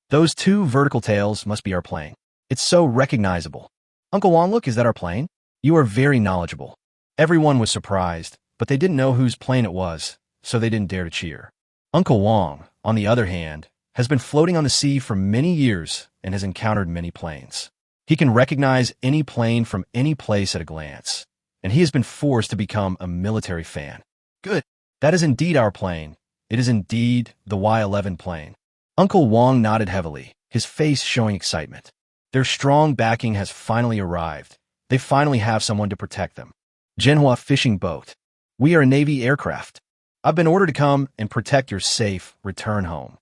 Those 2 vertical tails must be our plane. It's so recognizable. Uncle Wong, look, is that our plane? You are very knowledgeable. Everyone was surprised, but they didn't know whose plane it was, so they didn't dare to cheer. Uncle Wong, on the other hand, has been floating on the sea for many years and has encountered many planes. He can recognize any plane from any place at a glance, and he has been forced to become a military fan. Good. That is indeed our plane. It is indeed the Y-11 plane. Uncle Wong nodded heavily, his face showing excitement. Their strong backing has finally arrived. They finally have someone to protect them. Manhwa fishing boat. We are a Navy aircraft. I've been ordered to come and protect your safe return home.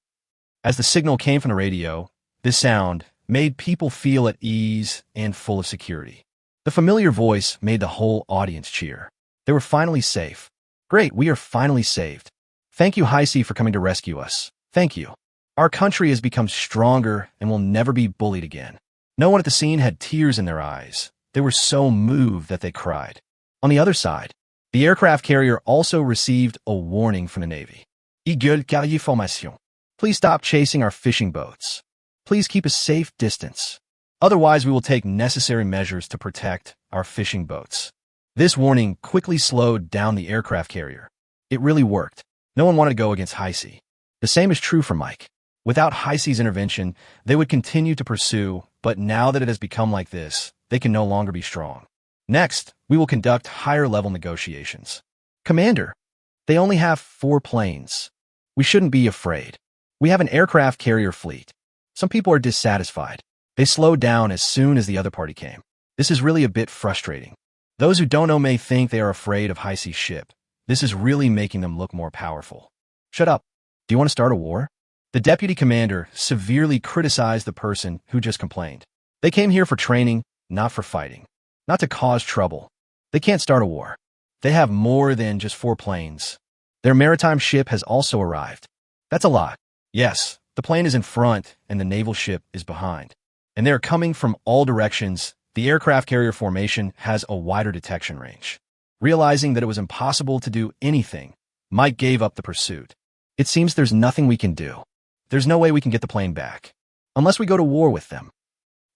As the signal came from the radio, this sound made people feel at ease and full of security. The familiar voice made the whole audience cheer. They were finally safe. Great, we are finally saved. Thank you, Heisei, for coming to rescue us. Thank you. Our country has become stronger and will never be bullied again. No one at the scene had tears in their eyes. They were so moved that they cried. On the other side, the aircraft carrier also received a warning from the Navy. Gueule carrier formation. Please stop chasing our fishing boats. Please keep a safe distance. Otherwise, we will take necessary measures to protect our fishing boats. This warning quickly slowed down the aircraft carrier. It really worked. No one wanted to go against Heisei. The same is true for Mike. Without Heisei's intervention, they would continue to pursue, but now that it has become like this, they can no longer be strong. Next, we will conduct higher-level negotiations. Commander, they only have 4 planes. We shouldn't be afraid. We have an aircraft carrier fleet. Some people are dissatisfied. They slowed down as soon as the other party came. This is really a bit frustrating. Those who don't know may think they are afraid of Heisei's ship. This is really making them look more powerful. Shut up. Do you want to start a war? The deputy commander severely criticized the person who just complained. They came here for training, not for fighting. Not to cause trouble. They can't start a war. They have more than just 4 planes. Their maritime ship has also arrived. That's a lot. Yes, the plane is in front and the naval ship is behind. And they are coming from all directions. The aircraft carrier formation has a wider detection range. Realizing that it was impossible to do anything, Mike gave up the pursuit. It seems there's nothing we can do. There's no way we can get the plane back. Unless we go to war with them.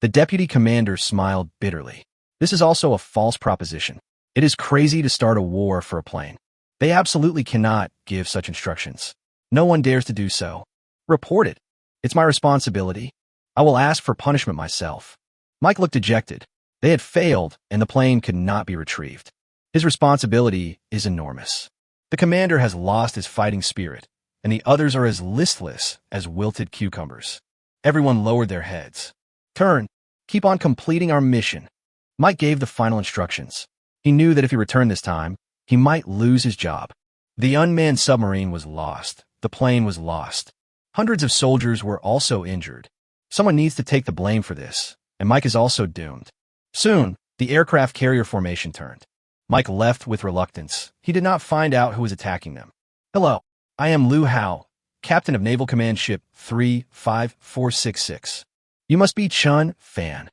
The deputy commander smiled bitterly. This is also a false proposition. It is crazy to start a war for a plane. They absolutely cannot give such instructions. No one dares to do so. Report it. It's my responsibility. I will ask for punishment myself. Mike looked dejected. They had failed, and the plane could not be retrieved. His responsibility is enormous. The commander has lost his fighting spirit, and the others are as listless as wilted cucumbers. Everyone lowered their heads. Turn. Keep on completing our mission. Mike gave the final instructions. He knew that if he returned this time, he might lose his job. The unmanned submarine was lost. The plane was lost. Hundreds of soldiers were also injured. Someone needs to take the blame for this, and Mike is also doomed. Soon, the aircraft carrier formation turned. Mike left with reluctance. He did not find out who was attacking them. Hello, I am Liu Hao, captain of Naval Command Ship 35466. You must be Chen Fan.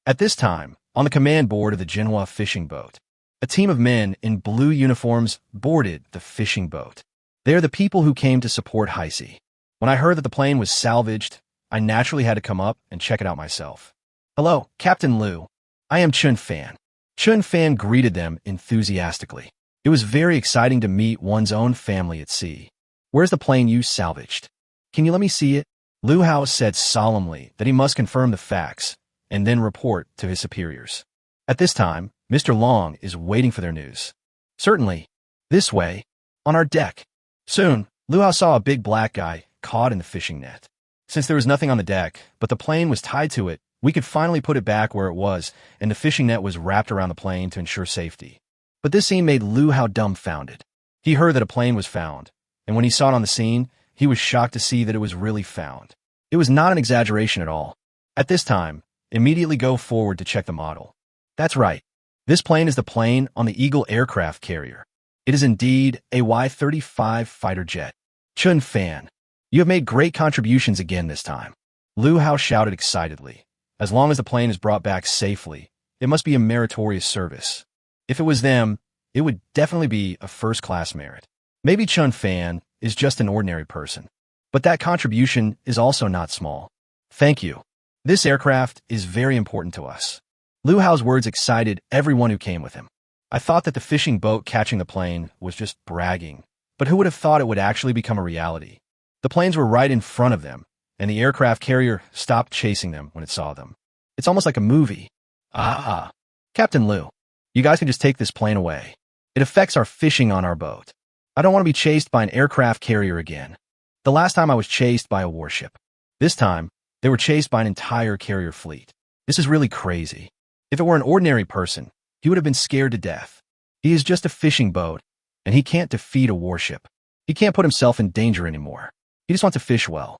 At this time, on the command board of the manhwa fishing boat, a team of men in blue uniforms boarded the fishing boat. They are the people who came to support Heisei. When I heard that the plane was salvaged, I naturally had to come up and check it out myself. Hello, Captain Liu. I am Chen Fan. Chen Fan greeted them enthusiastically. It was very exciting to meet one's own family at sea. Where's the plane you salvaged? Can you let me see it? Liu Hao said solemnly that he must confirm the facts and then report to his superiors. At this time, Mr. Long is waiting for their news. Certainly. This way. On our deck. Soon, Liu Hao saw a big black guy caught in the fishing net. Since there was nothing on the deck, but the plane was tied to it, we could finally put it back where it was, and the fishing net was wrapped around the plane to ensure safety. But this scene made Liu Hao dumbfounded. He heard that a plane was found, and when he saw it on the scene, he was shocked to see that it was really found. It was not an exaggeration at all. At this time, immediately go forward to check the model. That's right. This plane is the plane on the Eagle aircraft carrier. It is indeed a Y-35 fighter jet. Chen Fan, you have made great contributions again this time. Liu Hao shouted excitedly. As long as the plane is brought back safely, it must be a meritorious service. If it was them, it would definitely be a first-class merit. Maybe Chen Fan is just an ordinary person, but that contribution is also not small. Thank you. This aircraft is very important to us. Liu Hao's words excited everyone who came with him. I thought that the fishing boat catching the plane was just bragging, but who would have thought it would actually become a reality? The planes were right in front of them, and the aircraft carrier stopped chasing them when it saw them. It's almost like a movie. Captain Liu, you guys can just take this plane away. It affects our fishing on our boat. I don't want to be chased by an aircraft carrier again. The last time I was chased by a warship. This time, they were chased by an entire carrier fleet. This is really crazy. If it were an ordinary person, he would have been scared to death. He is just a fishing boat, and he can't defeat a warship. He can't put himself in danger anymore. He just wants to fish well.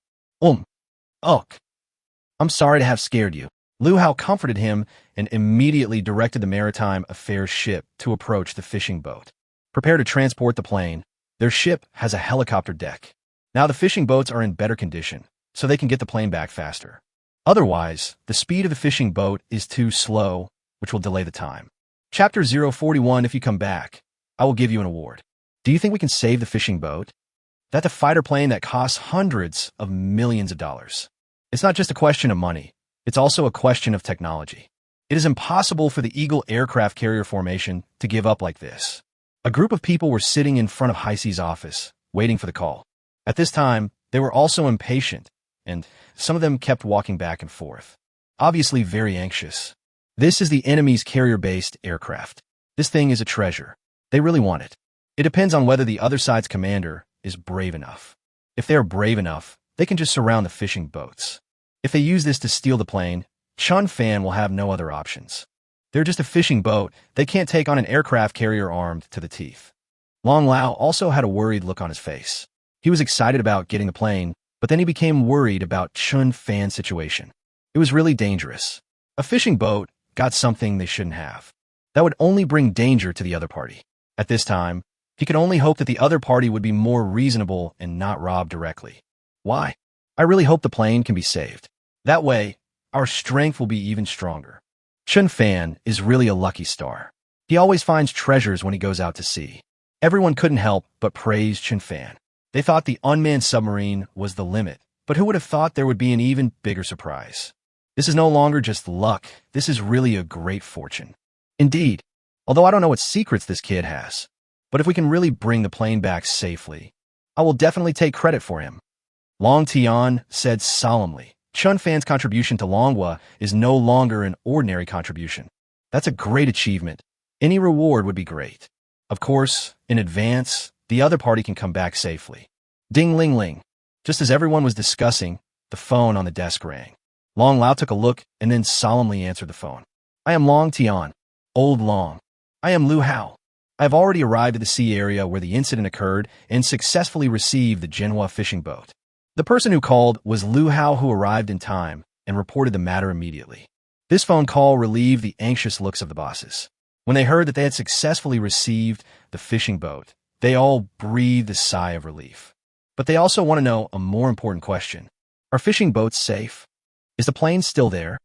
I'm sorry to have scared you. Liu Hao comforted him and immediately directed the maritime affairs ship to approach the fishing boat. Prepare to transport the plane. Their ship has a helicopter deck. Now the fishing boats are in better condition, so they can get the plane back faster. Otherwise, the speed of the fishing boat is too slow, which will delay the time. Chapter 041, if you come back, I will give you an award. Do you think we can save the fishing boat? That's a fighter plane that costs hundreds of millions of dollars. It's not just a question of money. It's also a question of technology. It is impossible for the Eagle aircraft carrier formation to give up like this. A group of people were sitting in front of Heisei's office, waiting for the call. At this time, they were also impatient, and some of them kept walking back and forth, obviously very anxious. This is the enemy's carrier-based aircraft. This thing is a treasure. They really want it. It depends on whether the other side's commander is brave enough. If they are brave enough, they can just surround the fishing boats. If they use this to steal the plane, Chen Fan will have no other options. They're just a fishing boat. They can't take on an aircraft carrier armed to the teeth. Long Lao also had a worried look on his face. He was excited about getting the plane, but then he became worried about Chen Fan's situation. It was really dangerous. A fishing boat got something they shouldn't have. That would only bring danger to the other party. At this time, he could only hope that the other party would be more reasonable and not rob directly. Why? I really hope the plane can be saved. That way, our strength will be even stronger. Chen Fan is really a lucky star. He always finds treasures when he goes out to sea. Everyone couldn't help but praise Chen Fan. They thought the unmanned submarine was the limit, but who would have thought there would be an even bigger surprise? This is no longer just luck. This is really a great fortune. Indeed, although I don't know what secrets this kid has. But if we can really bring the plane back safely, I will definitely take credit for him. Long Tian said solemnly, Chen Fan's contribution to Longhua is no longer an ordinary contribution. That's a great achievement. Any reward would be great. Of course, in advance, the other party can come back safely. Ding-ling-ling. Just as everyone was discussing, the phone on the desk rang. Long Lao took a look and then solemnly answered the phone. I am Long Tian. Old Long. I am Lu Hao. I have already arrived at the sea area where the incident occurred and successfully received the manhwa fishing boat. The person who called was Lu Hao, who arrived in time and reported the matter immediately. This phone call relieved the anxious looks of the bosses. When they heard that they had successfully received the fishing boat, they all breathed a sigh of relief. But they also want to know a more important question. Are fishing boats safe? Is the plane still there?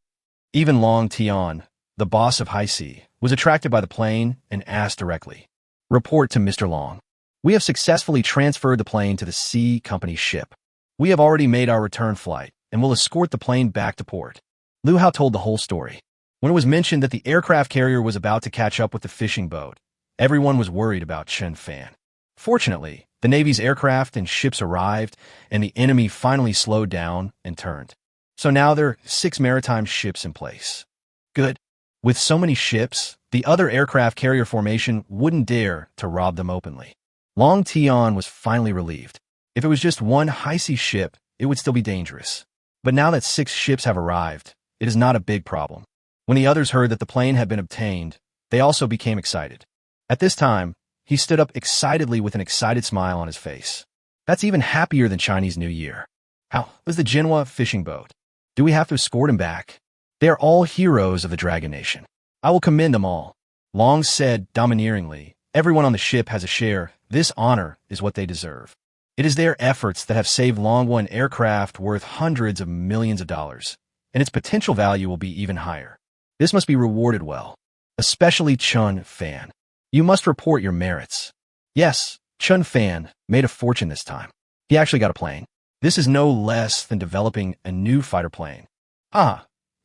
Even Long Tian, the boss of High Sea, was attracted by the plane and asked directly. Report to Mr. Long. We have successfully transferred the plane to the sea company's ship. We have already made our return flight and will escort the plane back to port. Lu Hao told the whole story. When it was mentioned that the aircraft carrier was about to catch up with the fishing boat, everyone was worried about Chen Fan. Fortunately, the Navy's aircraft and ships arrived, and the enemy finally slowed down and turned. So now there are 6 maritime ships in place. Good. With so many ships, the other aircraft carrier formation wouldn't dare to rob them openly. Long Tian was finally relieved. If it was just one high-sea ship, it would still be dangerous. But now that 6 ships have arrived, it is not a big problem. When the others heard that the plane had been obtained, they also became excited. At this time, he stood up excitedly with an excited smile on his face. That's even happier than Chinese New Year. How was the manhwa fishing boat? Do we have to escort him back? They are all heroes of the Dragon Nation. I will commend them all. Long said domineeringly, everyone on the ship has a share. This honor is what they deserve. It is their efforts that have saved Longwa an aircraft worth hundreds of millions of dollars, and its potential value will be even higher. This must be rewarded well, especially Chen Fan. You must report your merits. Yes, Chen Fan made a fortune this time. He actually got a plane. This is no less than developing a new fighter plane.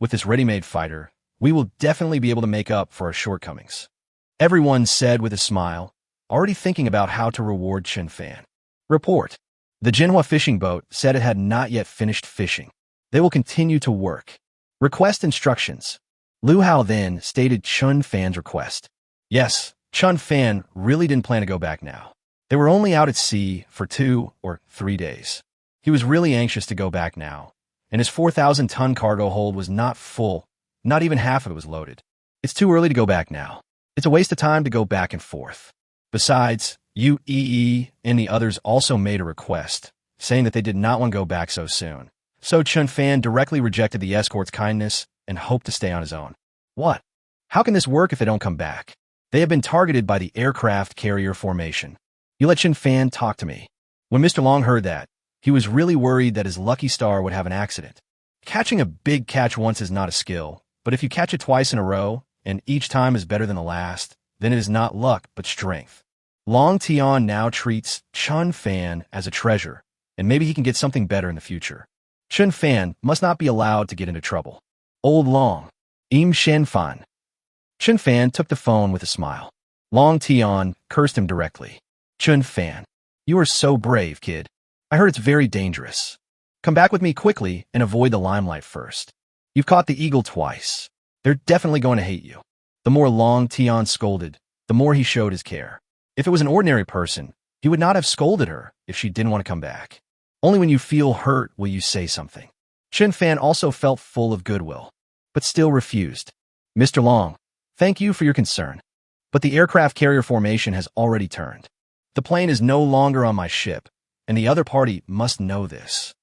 With this ready-made fighter, we will definitely be able to make up for our shortcomings. Everyone said with a smile, already thinking about how to reward Chen Fan. Report. The manhwa fishing boat said it had not yet finished fishing. They will continue to work. Request instructions. Lu Hao then stated Chen Fan's request. Yes, Chen Fan really didn't plan to go back now. They were only out at sea for 2 or 3 days. He was really anxious to go back now, and his 4,000-ton cargo hold was not full. Not even half of it was loaded. It's too early to go back now. It's a waste of time to go back and forth. Besides, UEE and the others also made a request, saying that they did not want to go back so soon. So Chen Fan directly rejected the escort's kindness and hoped to stay on his own. What? How can this work if they don't come back? They have been targeted by the aircraft carrier formation. You let Chen Fan talk to me. When Mr. Long heard that, he was really worried that his lucky star would have an accident. Catching a big catch once is not a skill, but if you catch it twice in a row, and each time is better than the last, then it is not luck, but strength. Long Tian now treats Chen Fan as a treasure, and maybe he can get something better in the future. Chen Fan must not be allowed to get into trouble. Old Long. Chen Fan. Chen Fan took the phone with a smile. Long Tian cursed him directly. Chen Fan, you are so brave, kid. I heard it's very dangerous. Come back with me quickly and avoid the limelight first. You've caught the eagle twice. They're definitely going to hate you. The more Long Tian scolded, the more he showed his care. If it was an ordinary person, he would not have scolded her if she didn't want to come back. Only when you feel hurt will you say something. Chen Fan also felt full of goodwill, but still refused. Mr. Long, thank you for your concern, but the aircraft carrier formation has already turned. The plane is no longer on my ship, and the other party must know this.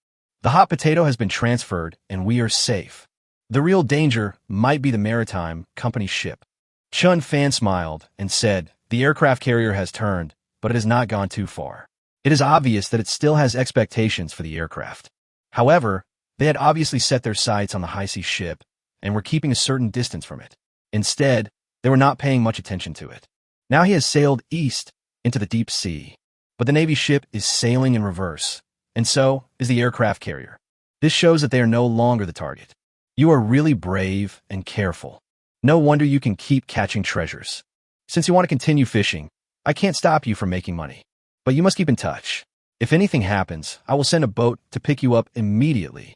The hot potato has been transferred, and we are safe. The real danger might be the maritime company ship. Chen Fan smiled and said, the aircraft carrier has turned, but it has not gone too far. It is obvious that it still has expectations for the aircraft. However, they had obviously set their sights on the high-sea ship and were keeping a certain distance from it. Instead, they were not paying much attention to it. Now he has sailed east into the deep sea, but the Navy ship is sailing in reverse, and so is the aircraft carrier. This shows that they are no longer the target. You are really brave and careful. No wonder you can keep catching treasures. Since you want to continue fishing, I can't stop you from making money. But you must keep in touch. If anything happens, I will send a boat to pick you up immediately.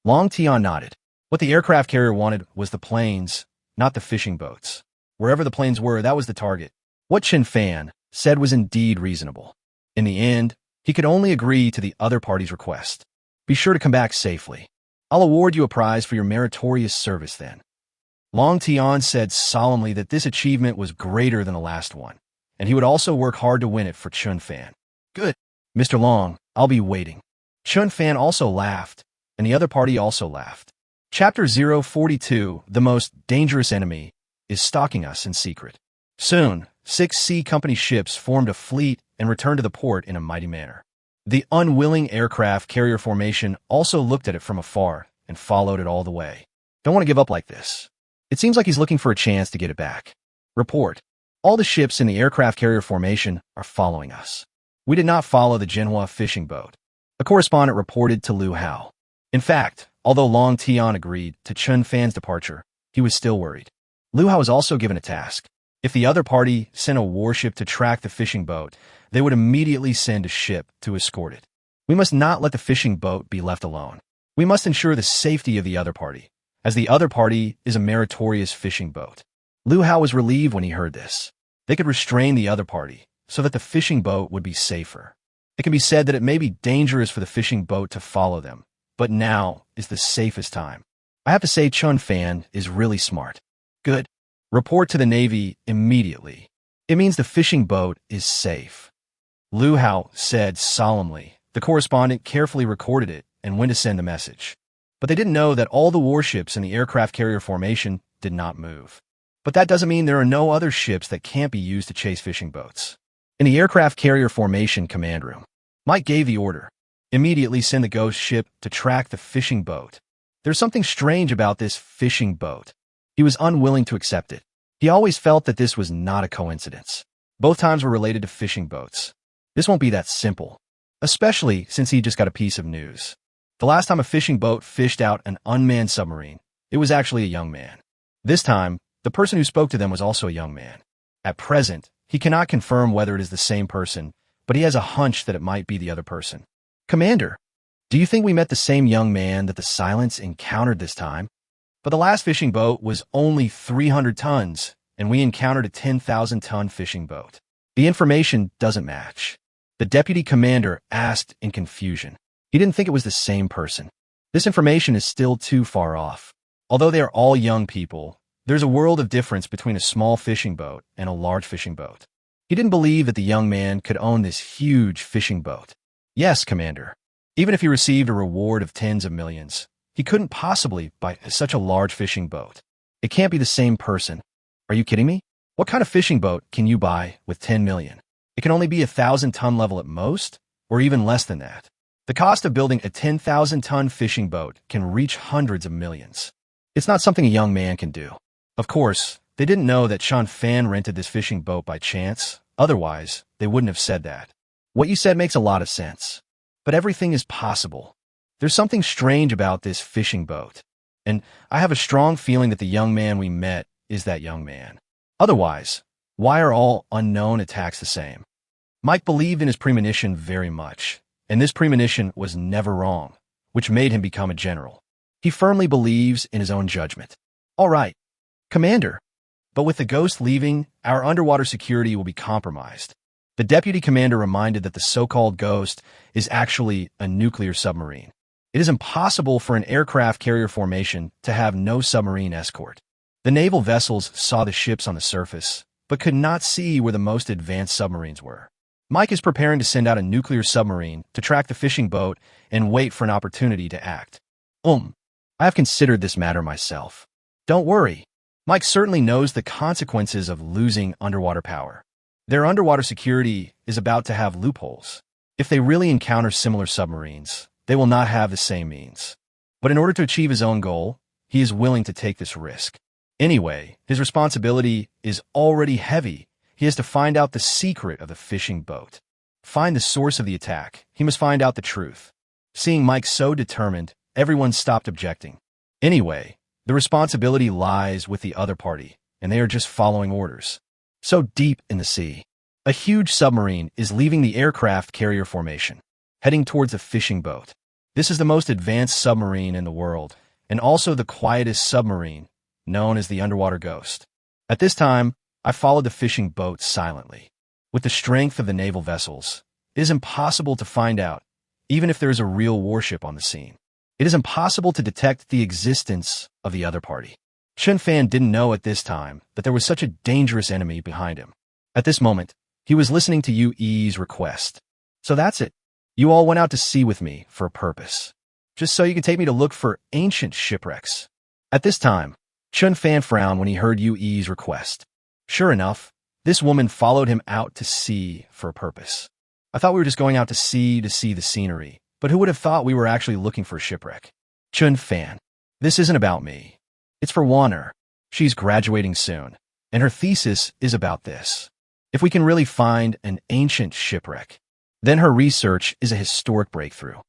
Long Tian nodded. What the aircraft carrier wanted was the planes, not the fishing boats. Wherever the planes were, that was the target. What Chen Fan, said was indeed reasonable. In the end, he could only agree to the other party's request. Be sure to come back safely. I'll award you a prize for your meritorious service then. Long Tian said solemnly that this achievement was greater than the last one, and he would also work hard to win it for Chen Fan. Good. Mr. Long, I'll be waiting. Chen Fan also laughed, and the other party also laughed. Chapter 042, The Most Dangerous Enemy, is stalking us in secret. Soon, 6 C Company ships formed a fleet and returned to the port in a mighty manner. The unwilling aircraft carrier formation also looked at it from afar and followed it all the way. Don't want to give up like this. It seems like he's looking for a chance to get it back. Report. All the ships in the aircraft carrier formation are following us. We did not follow the manhwa fishing boat. A correspondent reported to Liu Hao. In fact, although Long Tian agreed to Chen Fan's departure, he was still worried. Liu Hao was also given a task. If the other party sent a warship to track the fishing boat, they would immediately send a ship to escort it. We must not let the fishing boat be left alone. We must ensure the safety of the other party, as the other party is a meritorious fishing boat. Liu Hao was relieved when he heard this. They could restrain the other party, so that the fishing boat would be safer. It can be said that it may be dangerous for the fishing boat to follow them, but now is the safest time. I have to say Chen Fan is really smart. Good. Report to the Navy immediately. It means the fishing boat is safe. Liu Hao said solemnly. The correspondent carefully recorded it and went to send the message. But they didn't know that all the warships in the aircraft carrier formation did not move. But that doesn't mean there are no other ships that can't be used to chase fishing boats. In the aircraft carrier formation command room, Mike gave the order. Immediately send the ghost ship to track the fishing boat. There's something strange about this fishing boat. He was unwilling to accept it. He always felt that this was not a coincidence. Both times were related to fishing boats. This won't be that simple, especially since he just got a piece of news. The last time a fishing boat fished out an unmanned submarine, it was actually a young man. This time, the person who spoke to them was also a young man. At present, he cannot confirm whether it is the same person, but he has a hunch that it might be the other person. Commander, do you think we met the same young man that the Silence encountered this time? But the last fishing boat was only 300 tons, and we encountered a 10,000-ton fishing boat. The information doesn't match. The deputy commander asked in confusion. He didn't think it was the same person. This information is still too far off. Although they are all young people, there's a world of difference between a small fishing boat and a large fishing boat. He didn't believe that the young man could own this huge fishing boat. Yes, Commander. Even if he received a reward of tens of millions, he couldn't possibly buy such a large fishing boat. It can't be the same person. Are you kidding me? What kind of fishing boat can you buy with 10 million? It can only be 1,000-ton level at most, or even less than that. The cost of building a 10,000-ton fishing boat can reach hundreds of millions. It's not something a young man can do. Of course, they didn't know that Chen Fan rented this fishing boat by chance. Otherwise, they wouldn't have said that. What you said makes a lot of sense. But everything is possible. There's something strange about this fishing boat. And I have a strong feeling that the young man we met is that young man. Otherwise, why are all unknown attacks the same? Mike believed in his premonition very much, and this premonition was never wrong, which made him become a general. He firmly believes in his own judgment. All right, Commander. But with the ghost leaving, our underwater security will be compromised. The deputy commander reminded that the so-called ghost is actually a nuclear submarine. It is impossible for an aircraft carrier formation to have no submarine escort. The naval vessels saw the ships on the surface, but could not see where the most advanced submarines were. Mike is preparing to send out a nuclear submarine to track the fishing boat and wait for an opportunity to act. I have considered this matter myself. Don't worry. Mike certainly knows the consequences of losing underwater power. Their underwater security is about to have loopholes. If they really encounter similar submarines, they will not have the same means. But in order to achieve his own goal, he is willing to take this risk. Anyway, his responsibility is already heavy. He has to find out the secret of the fishing boat. Find the source of the attack. He must find out the truth. Seeing Mike so determined, everyone stopped objecting. Anyway, the responsibility lies with the other party, and they are just following orders. So deep in the sea, a huge submarine is leaving the aircraft carrier formation, heading towards a fishing boat. This is the most advanced submarine in the world, and also the quietest submarine, known as the underwater ghost. At this time, I followed the fishing boat silently. With the strength of the naval vessels, it is impossible to find out, even if there is a real warship on the scene. It is impossible to detect the existence of the other party. Chen Fan didn't know at this time that there was such a dangerous enemy behind him. At this moment, he was listening to Yu's request. So that's it. You all went out to sea with me for a purpose. Just so you can take me to look for ancient shipwrecks. At this time, Chen Fan frowned when he heard Yu's request. Sure enough, this woman followed him out to sea for a purpose. I thought we were just going out to see the scenery, but who would have thought we were actually looking for a shipwreck? Chen Fan, this isn't about me. It's for Warner. She's graduating soon, and her thesis is about this. If we can really find an ancient shipwreck, then her research is a historic breakthrough.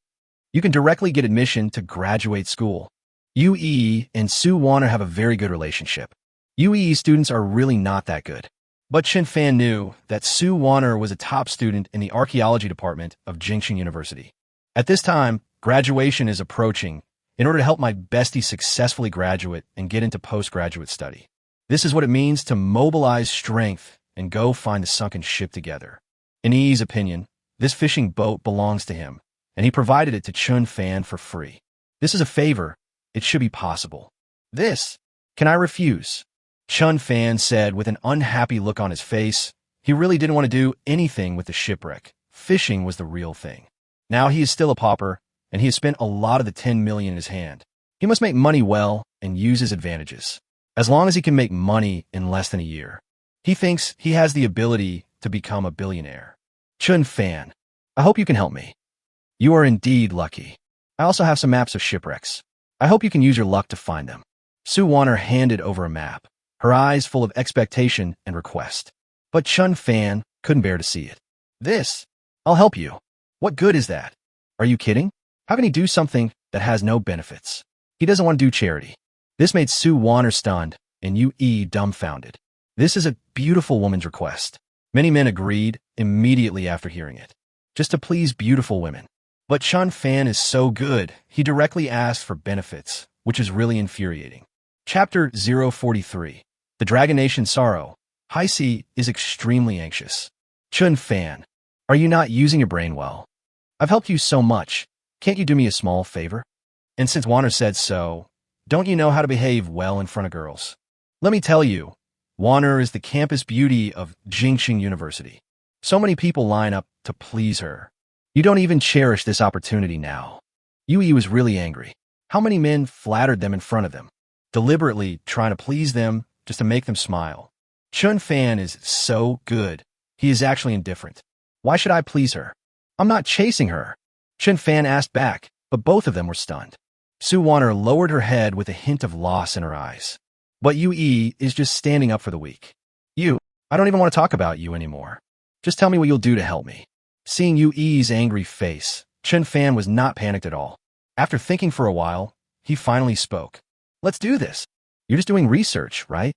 You can directly get admission to graduate school. UE and Sue Warner have a very good relationship. UE students are really not that good. But Chen Fan knew that Sue Warner was a top student in the archaeology department of Jingxing University. At this time, graduation is approaching in order to help my bestie successfully graduate and get into postgraduate study. This is what it means to mobilize strength and go find the sunken ship together. In Yi's opinion, this fishing boat belongs to him, and he provided it to Chen Fan for free. This is a favor. It should be possible. This, can I refuse? Chen Fan said with an unhappy look on his face. He really didn't want to do anything with the shipwreck. Fishing was the real thing. Now he is still a pauper, and he has spent a lot of the 10 million in his hand. He must make money well and use his advantages. As long as he can make money in less than a year, he thinks he has the ability to become a billionaire. Chen Fan, I hope you can help me. You are indeed lucky. I also have some maps of shipwrecks. I hope you can use your luck to find them. Sue Warner handed over a map, her eyes full of expectation and request. But Chen Fan couldn't bear to see it. This, I'll help you. What good is that? Are you kidding? How can he do something that has no benefits? He doesn't want to do charity. This made Sue Warner stunned and UE dumbfounded. This is a beautiful woman's request. Many men agreed immediately after hearing it, just to please beautiful women. But Chen Fan is so good, he directly asked for benefits, which is really infuriating. Chapter 043. The Dragon Nation's Sorrow. High Sea is extremely anxious. Chen Fan, are you not using your brain well? I've helped you so much. Can't you do me a small favor? And since Warner said so, don't you know how to behave well in front of girls? Let me tell you, Warner is the campus beauty of Jingxing University. So many people line up to please her. You don't even cherish this opportunity now. UE was really angry. How many men flattered them in front of them, deliberately trying to please them just to make them smile? Chen Fan is so good. He is actually indifferent. Why should I please her? I'm not chasing her. Chen Fan asked back, but both of them were stunned. Sue Warner lowered her head with a hint of loss in her eyes. But UE is just standing up for the weak. I don't even want to talk about you anymore. Just tell me what you'll do to help me. Seeing UE's angry face, Chen Fan was not panicked at all. After thinking for a while, he finally spoke. Let's do this. You're just doing research, right?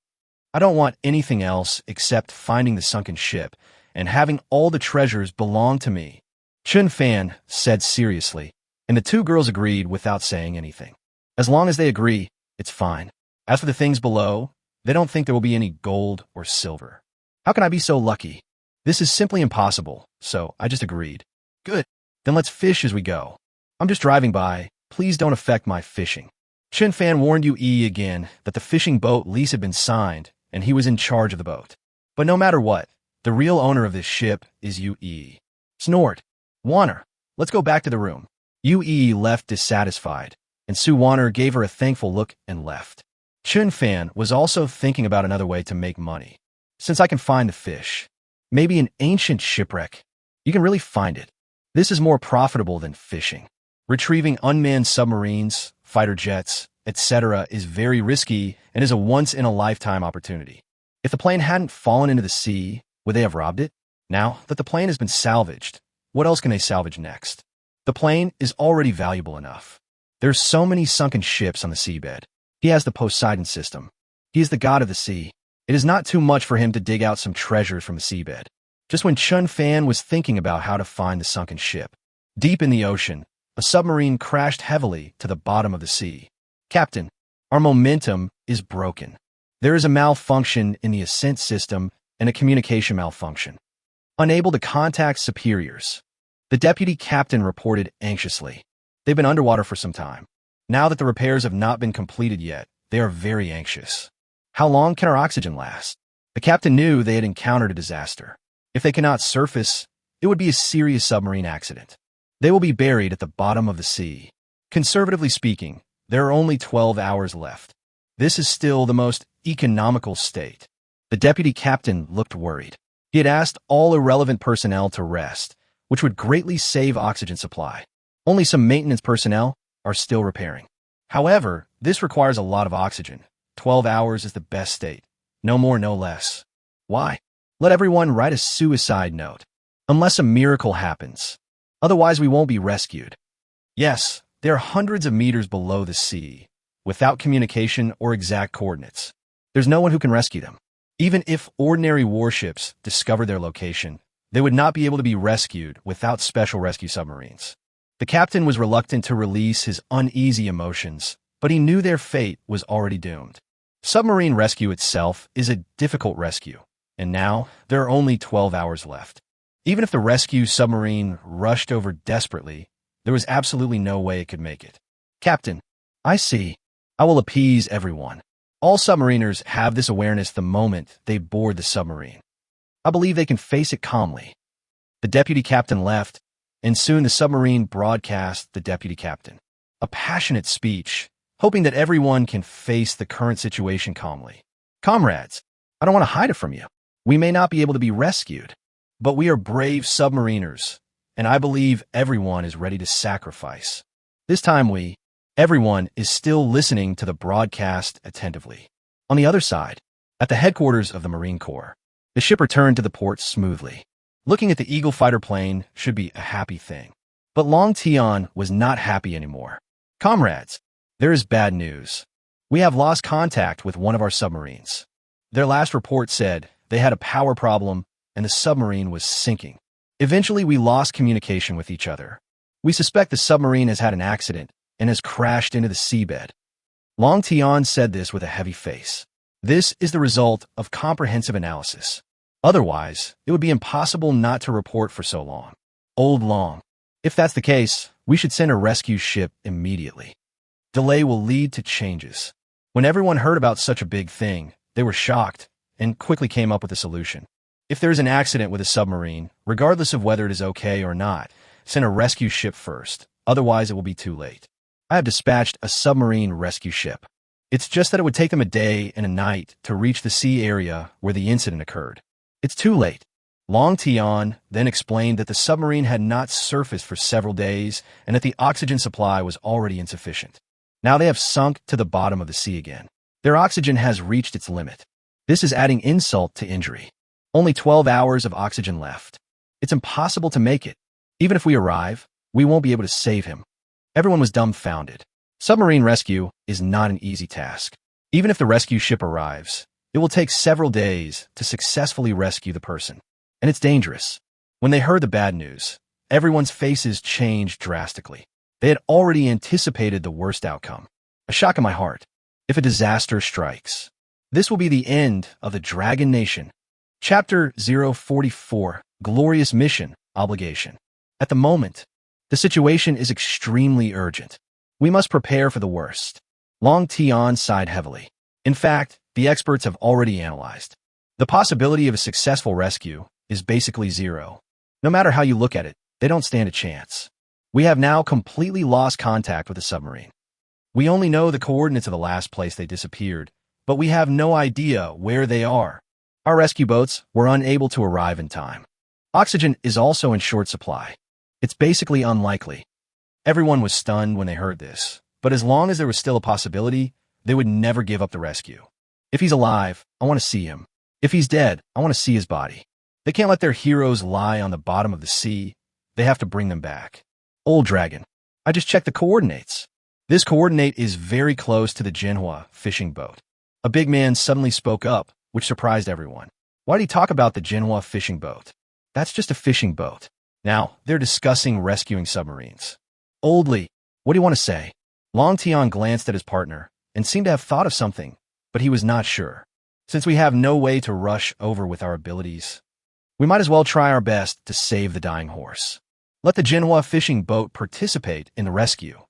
I don't want anything else except finding the sunken ship and having all the treasures belong to me. Chen Fan said seriously, and the two girls agreed without saying anything. As long as they agree, it's fine. As for the things below, they don't think there will be any gold or silver. How can I be so lucky? This is simply impossible, so I just agreed. Good. Then let's fish as we go. I'm just driving by. Please don't affect my fishing. Chen Fan warned UE again that the fishing boat lease had been signed and he was in charge of the boat. But no matter what, the real owner of this ship is UE. Snort. Warner, let's go back to the room. UE left dissatisfied, and Sue Warner gave her a thankful look and left. Chen Fan was also thinking about another way to make money. Since I can find the fish, maybe an ancient shipwreck, you can really find it. This is more profitable than fishing. Retrieving unmanned submarines, fighter jets, etc. is very risky and is a once-in-a-lifetime opportunity. If the plane hadn't fallen into the sea, would they have robbed it? Now that the plane has been salvaged, what else can they salvage next? The plane is already valuable enough. There's so many sunken ships on the seabed. He has the Poseidon system. He is the god of the sea. It is not too much for him to dig out some treasures from the seabed. Just when Chen Fan was thinking about how to find the sunken ship, deep in the ocean, a submarine crashed heavily to the bottom of the sea. Captain, our momentum is broken. There is a malfunction in the ascent system and a communication malfunction. unable to contact superiors. The deputy captain reported anxiously. They've been underwater for some time. Now that the repairs have not been completed yet, they are very anxious. How long can our oxygen last? The captain knew they had encountered a disaster. If they cannot surface, it would be a serious submarine accident. They will be buried at the bottom of the sea. Conservatively speaking, there are only 12 hours left. This is still the most economical state. The deputy captain looked worried. He had asked all irrelevant personnel to rest, which would greatly save oxygen supply. Only some maintenance personnel are still repairing. However, this requires a lot of oxygen. 12 hours is the best state. No more, no less. Why? Let everyone write a suicide note. Unless a miracle happens. Otherwise, we won't be rescued. Yes, they are hundreds of meters below the sea, without communication or exact coordinates. There's no one who can rescue them. Even if ordinary warships discover their location, they would not be able to be rescued without special rescue submarines. The captain was reluctant to release his uneasy emotions, but he knew their fate was already doomed. Submarine rescue itself is a difficult rescue, and now there are only 12 hours left. Even if the rescue submarine rushed over desperately, there was absolutely no way it could make it. Captain, I see. I will appease everyone. All submariners have this awareness the moment they board the submarine. I believe they can face it calmly. The deputy captain left, and soon the submarine broadcast the deputy captain. A passionate speech, hoping that everyone can face the current situation calmly. Comrades, I don't want to hide it from you. We may not be able to be rescued, but we are brave submariners, and I believe everyone is ready to sacrifice. This time everyone is still listening to the broadcast attentively. On the other side, at the headquarters of the Marine Corps, the ship returned to the port smoothly. Looking at the Eagle fighter plane should be a happy thing. But Long Tian was not happy anymore. Comrades, there is bad news. We have lost contact with one of our submarines. Their last report said they had a power problem and the submarine was sinking. Eventually, we lost communication with each other. We suspect the submarine has had an accident and has crashed into the seabed. Long Tian said this with a heavy face. This is the result of comprehensive analysis. Otherwise, it would be impossible not to report for so long. Old Long. If that's the case, we should send a rescue ship immediately. Delay will lead to changes. When everyone heard about such a big thing, they were shocked and quickly came up with a solution. If there is an accident with a submarine, regardless of whether it is okay or not, send a rescue ship first. Otherwise, it will be too late. I have dispatched a submarine rescue ship. It's just that it would take them a day and a night to reach the sea area where the incident occurred. It's too late. Long Tian then explained that the submarine had not surfaced for several days and that the oxygen supply was already insufficient. Now they have sunk to the bottom of the sea again. Their oxygen has reached its limit. This is adding insult to injury. Only 12 hours of oxygen left. It's impossible to make it. Even if we arrive, we won't be able to save him. Everyone was dumbfounded. Submarine rescue is not an easy task. Even if the rescue ship arrives, it will take several days to successfully rescue the person. And it's dangerous. When they heard the bad news, everyone's faces changed drastically. They had already anticipated the worst outcome. A shock in my heart. If a disaster strikes, this will be the end of the Dragon Nation. Chapter 044, Glorious Mission, Obligation. At the moment, the situation is extremely urgent. We must prepare for the worst. Long Tian sighed heavily. In fact, the experts have already analyzed. The possibility of a successful rescue is basically zero. No matter how you look at it, they don't stand a chance. We have now completely lost contact with the submarine. We only know the coordinates of the last place they disappeared, but we have no idea where they are. Our rescue boats were unable to arrive in time. Oxygen is also in short supply. It's basically unlikely. Everyone was stunned when they heard this, but as long as there was still a possibility, they would never give up the rescue. If he's alive, I want to see him. If he's dead, I want to see his body. They can't let their heroes lie on the bottom of the sea. They have to bring them back. Old Dragon, I just checked the coordinates. This coordinate is very close to the manhwa fishing boat. A big man suddenly spoke up, which surprised everyone. Why did he talk about the manhwa fishing boat? That's just a fishing boat. Now, they're discussing rescuing submarines. Old Lee, what do you want to say? Long Tian glanced at his partner and seemed to have thought of something, but he was not sure. Since we have no way to rush over with our abilities, We might as well try our best to save the dying horse. Let the manhwa fishing boat participate in the rescue.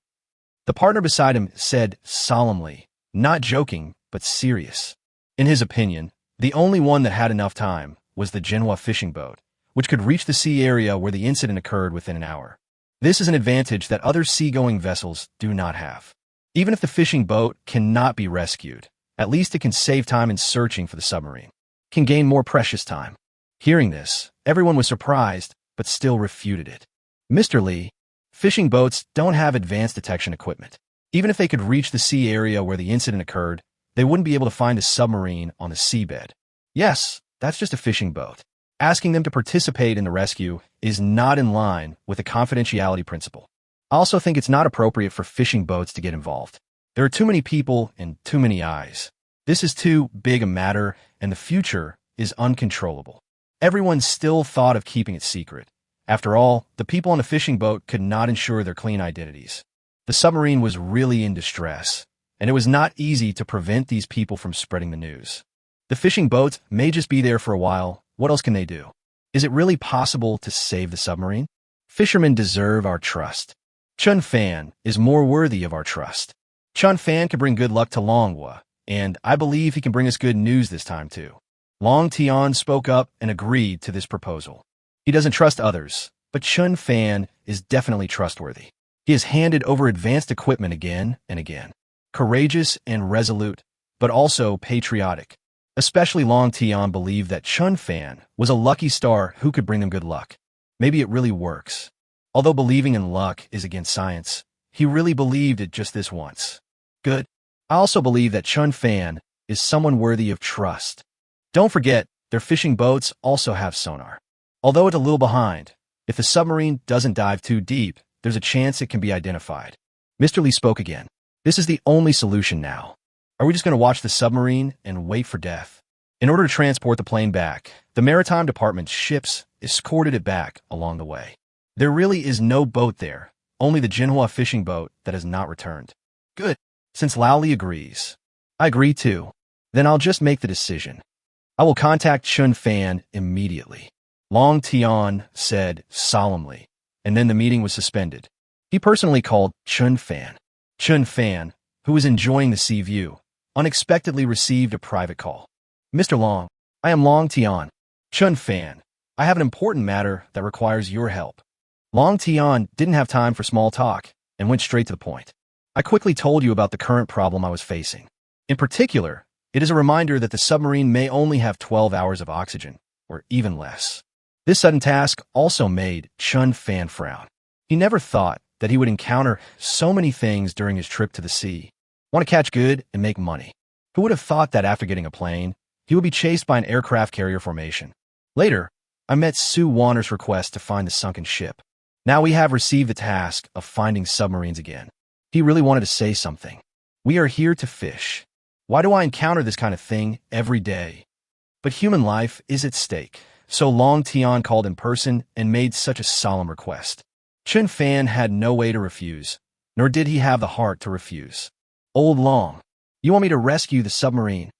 The partner beside him said solemnly, not joking, but serious. In his opinion, the only one that had enough time was the manhwa fishing boat, which could reach the sea area where the incident occurred within an hour. This is an advantage that other seagoing vessels do not have. Even if the fishing boat cannot be rescued, at least it can save time in searching for the submarine. It can gain more precious time. Hearing this, everyone was surprised, but still refuted it. Mr. Lee, fishing boats don't have advanced detection equipment. Even if they could reach the sea area where the incident occurred, they wouldn't be able to find a submarine on the seabed. Yes, that's just a fishing boat. Asking them to participate in the rescue is not in line with the confidentiality principle. I also think it's not appropriate for fishing boats to get involved. There are too many people and too many eyes. This is too big a matter, and the future is uncontrollable. Everyone still thought of keeping it secret. After all, the people on the fishing boat could not ensure their clean identities. The submarine was really in distress, and it was not easy to prevent these people from spreading the news. The fishing boats may just be there for a while. What else can they do? Is it really possible to save the submarine? Fishermen deserve our trust. Chen Fan is more worthy of our trust. Chen Fan can bring good luck to Longwa, and I believe he can bring us good news this time too. Long Tian spoke up and agreed to this proposal. He doesn't trust others, but Chen Fan is definitely trustworthy. He has handed over advanced equipment again and again. Courageous and resolute, but also patriotic. Especially Long Tian believed that Chen Fan was a lucky star who could bring them good luck. Maybe it really works. Although believing in luck is against science, he really believed it just this once. Good. I also believe that Chen Fan is someone worthy of trust. Don't forget, their fishing boats also have sonar. Although it's a little behind, if the submarine doesn't dive too deep, there's a chance it can be identified. Mr. Lee spoke again. This is the only solution now. Are we just going to watch the submarine and wait for death? In order to transport the plane back, the Maritime Department's ships escorted it back along the way. There really is no boat there, only the manhwa fishing boat that has not returned. Good. Since Lao Li agrees. I agree too. Then I'll just make the decision. I will contact Chen Fan immediately. Long Tian said solemnly, and then the meeting was suspended. He personally called Chen Fan. Chen Fan, who was enjoying the sea view, unexpectedly received a private call. Mr. Long, I am Long Tian. Chen Fan, I have an important matter that requires your help. Long Tian didn't have time for small talk and went straight to the point. I quickly told you about the current problem I was facing. In particular, it is a reminder that the submarine may only have 12 hours of oxygen, or even less. This sudden task also made Chen Fan frown. He never thought that he would encounter so many things during his trip to the sea. Want to catch good and make money. Who would have thought that after getting a plane, he would be chased by an aircraft carrier formation? Later, I met Su Warner's request to find the sunken ship. Now we have received the task of finding submarines again. He really wanted to say something. We are here to fish. Why do I encounter this kind of thing every day? But human life is at stake, so Long Tian called in person and made such a solemn request. Chen Fan had no way to refuse, nor did he have the heart to refuse. Old Long, you want me to rescue the submarine?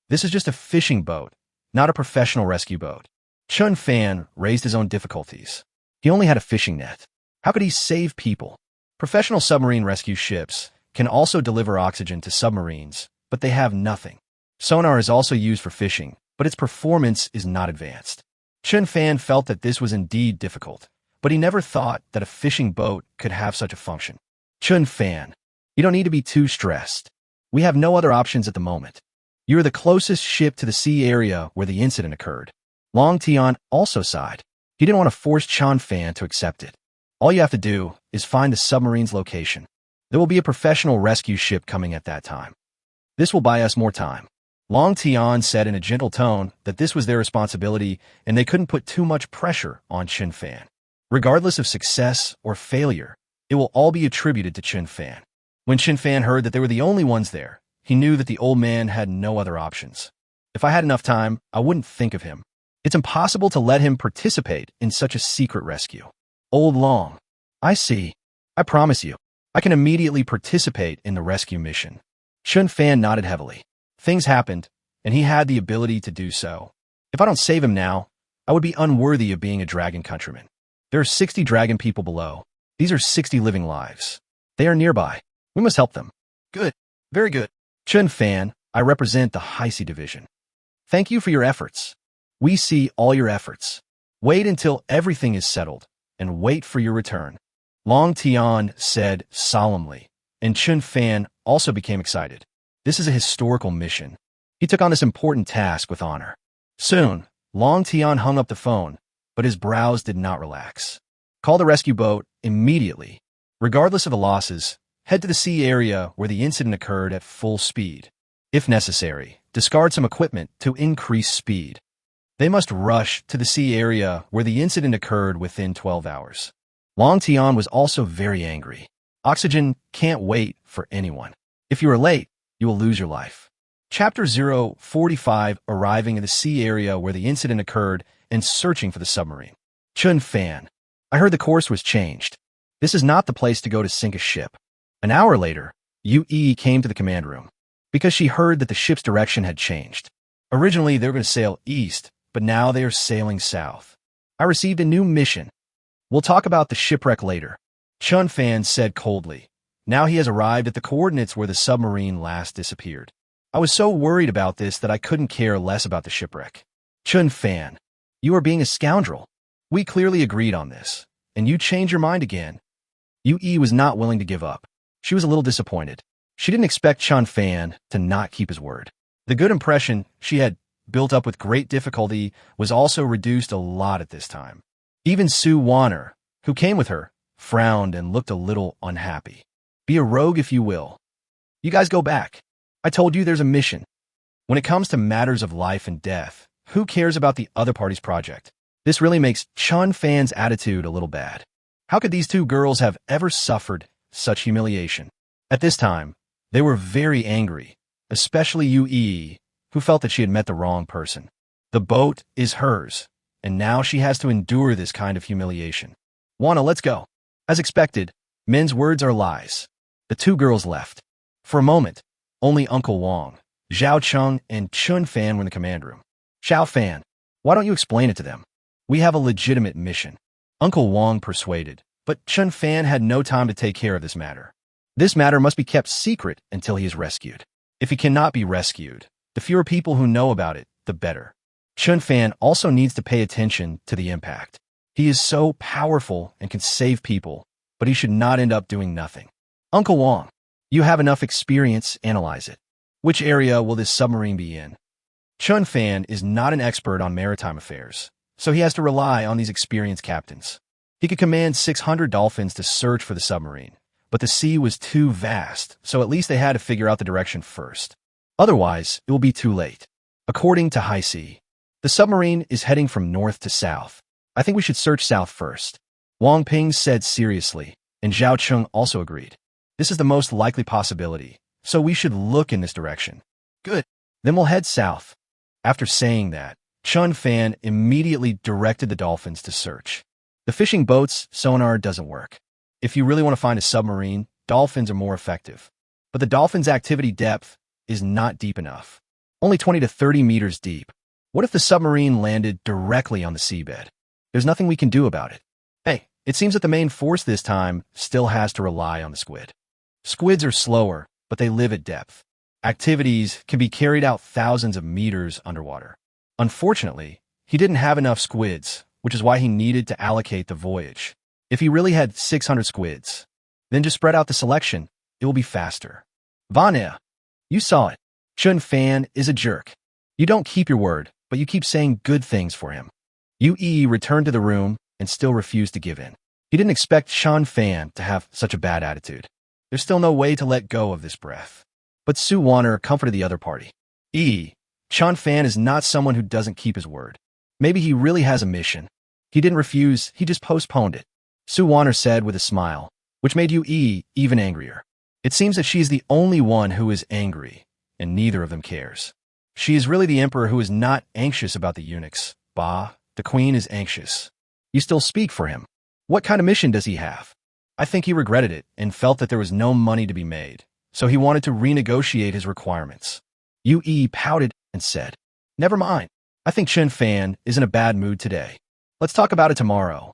This is just a fishing boat, not a professional rescue boat. Chen Fan raised his own difficulties. He only had a fishing net. How could he save people? Professional submarine rescue ships can also deliver oxygen to submarines, but they have nothing. Sonar is also used for fishing, but its performance is not advanced. Chen Fan felt that this was indeed difficult, but he never thought that a fishing boat could have such a function. Chen Fan, you don't need to be too stressed. We have no other options at the moment. You are the closest ship to the sea area where the incident occurred. Long Tian also sighed. He didn't want to force Chen Fan to accept it. All you have to do is find the submarine's location. There will be a professional rescue ship coming at that time. This will buy us more time. Long Tian said in a gentle tone that this was their responsibility and they couldn't put too much pressure on Chen Fan. Regardless of success or failure, it will all be attributed to Chen Fan. When Chen Fan heard that they were the only ones there, he knew that the old man had no other options. If I had enough time, I wouldn't think of him. It's impossible to let him participate in such a secret rescue. Old Long, I see. I promise you, I can immediately participate in the rescue mission. Chen Fan nodded heavily. Things happened, and he had the ability to do so. If I don't save him now, I would be unworthy of being a dragon countryman. There are 60 dragon people below. These are 60 living lives. They are nearby. We must help them. Good. Very good. Chen Fan, I represent the High Sea Division. Thank you for your efforts. We see all your efforts. Wait until everything is settled, and wait for your return. Long Tian said solemnly, and Chen Fan also became excited. This is a historical mission. He took on this important task with honor. Soon, Long Tian hung up the phone, but his brows did not relax. Call the rescue boat immediately. Regardless of the losses, head to the sea area where the incident occurred at full speed. If necessary, discard some equipment to increase speed. They must rush to the sea area where the incident occurred within 12 hours. Long Tian was also very angry. Oxygen can't wait for anyone. If you are late, you will lose your life. Chapter 045, arriving in the sea area where the incident occurred and searching for the submarine. Chen Fan. I heard the course was changed. This is not the place to go to sink a ship. An hour later, Yue came to the command room because she heard that the ship's direction had changed. Originally, they were going to sail east, but now they are sailing south. I received a new mission. We'll talk about the shipwreck later. Chen Fan said coldly. Now he has arrived at the coordinates where the submarine last disappeared. I was so worried about this that I couldn't care less about the shipwreck. Chen Fan, you are being a scoundrel. We clearly agreed on this, and you changed your mind again. Yue was not willing to give up. She was a little disappointed. She didn't expect Chen Fan to not keep his word. The good impression she had built up with great difficulty was also reduced a lot at this time. Even Su Wanner, who came with her, frowned and looked a little unhappy. Be a rogue if you will. You guys go back. I told you there's a mission. When it comes to matters of life and death, who cares about the other party's project? This really makes Chen Fan's attitude a little bad. How could these two girls have ever suffered such humiliation? At this time, they were very angry, especially Yue, who felt that she had met the wrong person. The boat is hers, and now she has to endure this kind of humiliation. Wanna, let's go. As expected, men's words are lies. The two girls left. For a moment, only Uncle Wang, Zhao Cheng, and Chen Fan were in the command room. Xiao Fan, why don't you explain it to them? We have a legitimate mission. Uncle Wang persuaded, but Chen Fan had no time to take care of this matter. This matter must be kept secret until he is rescued. If he cannot be rescued, the fewer people who know about it, the better. Chen Fan also needs to pay attention to the impact. He is so powerful and can save people, but he should not end up doing nothing. Uncle Wang, you have enough experience, analyze it. Which area will this submarine be in? Chen Fan is not an expert on maritime affairs, so he has to rely on these experienced captains. He could command 600 dolphins to search for the submarine, but the sea was too vast, so at least they had to figure out the direction first. Otherwise, it will be too late. According to High Sea, the submarine is heading from north to south. I think we should search south first. Wang Ping said seriously, and Zhao Cheng also agreed. This is the most likely possibility, so we should look in this direction. Good. Then we'll head south. After saying that, Chen Fan immediately directed the dolphins to search. The fishing boat's sonar doesn't work. If you really want to find a submarine, dolphins are more effective. But the dolphin's activity depth is not deep enough. Only 20 to 30 meters deep. What if the submarine landed directly on the seabed? There's nothing we can do about it. Hey, it seems that the main force this time still has to rely on the squid. Squids are slower, but they live at depth. Activities can be carried out thousands of meters underwater. Unfortunately, he didn't have enough squids, which is why he needed to allocate the voyage. If he really had 600 squids, then just spread out the selection. It will be faster. Vanya, you saw it. Chen Fan is a jerk. You don't keep your word, but you keep saying good things for him. Yue returned to the room and still refused to give in. He didn't expect Chen Fan to have such a bad attitude. There's still no way to let go of this breath. But Su Wanner comforted the other party. Chen Fan is not someone who doesn't keep his word. Maybe he really has a mission. He didn't refuse, he just postponed it. Su Wanner said with a smile, which made Yue even angrier. It seems that she is the only one who is angry, and neither of them cares. She is really the emperor who is not anxious about the eunuchs. Bah, the queen is anxious. You still speak for him. What kind of mission does he have? I think he regretted it and felt that there was no money to be made, so he wanted to renegotiate his requirements. Yue pouted and said, never mind. I think Chen Fan is in a bad mood today. Let's talk about it tomorrow.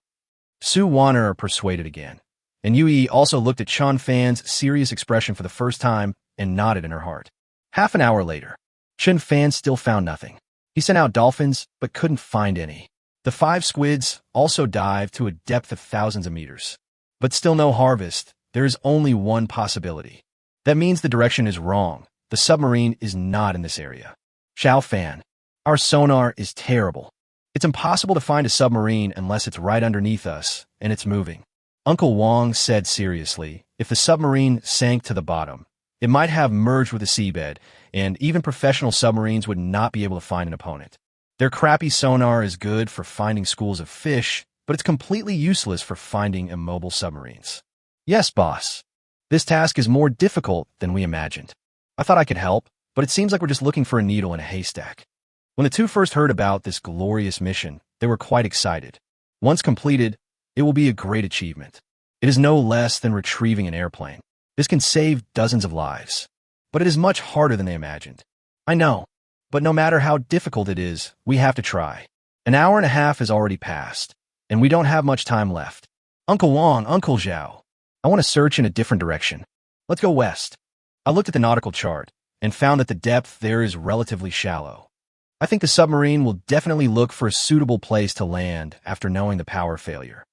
Su Wanner persuaded again, and Yui also looked at Chen Fan's serious expression for the first time and nodded in her heart. Half an hour later, Chen Fan still found nothing. He sent out dolphins, but couldn't find any. The 5 squids also dived to a depth of thousands of meters. But still no harvest. There is only one possibility. That means the direction is wrong. The submarine is not in this area. Xiao Fan, our sonar is terrible. It's impossible to find a submarine unless it's right underneath us, and it's moving. Uncle Wang said seriously, if the submarine sank to the bottom, it might have merged with the seabed, and even professional submarines would not be able to find an opponent. Their crappy sonar is good for finding schools of fish, but it's completely useless for finding immobile submarines. Yes, boss. This task is more difficult than we imagined. I thought I could help, but it seems like we're just looking for a needle in a haystack. When the two first heard about this glorious mission, they were quite excited. Once completed, it will be a great achievement. It is no less than retrieving an airplane. This can save dozens of lives. But it is much harder than they imagined. I know. But no matter how difficult it is, we have to try. An hour and a half has already passed, and we don't have much time left. Uncle Wang, Uncle Zhao, I want to search in a different direction. Let's go west. I looked at the nautical chart and found that the depth there is relatively shallow. I think the submarine will definitely look for a suitable place to land after knowing the power failure.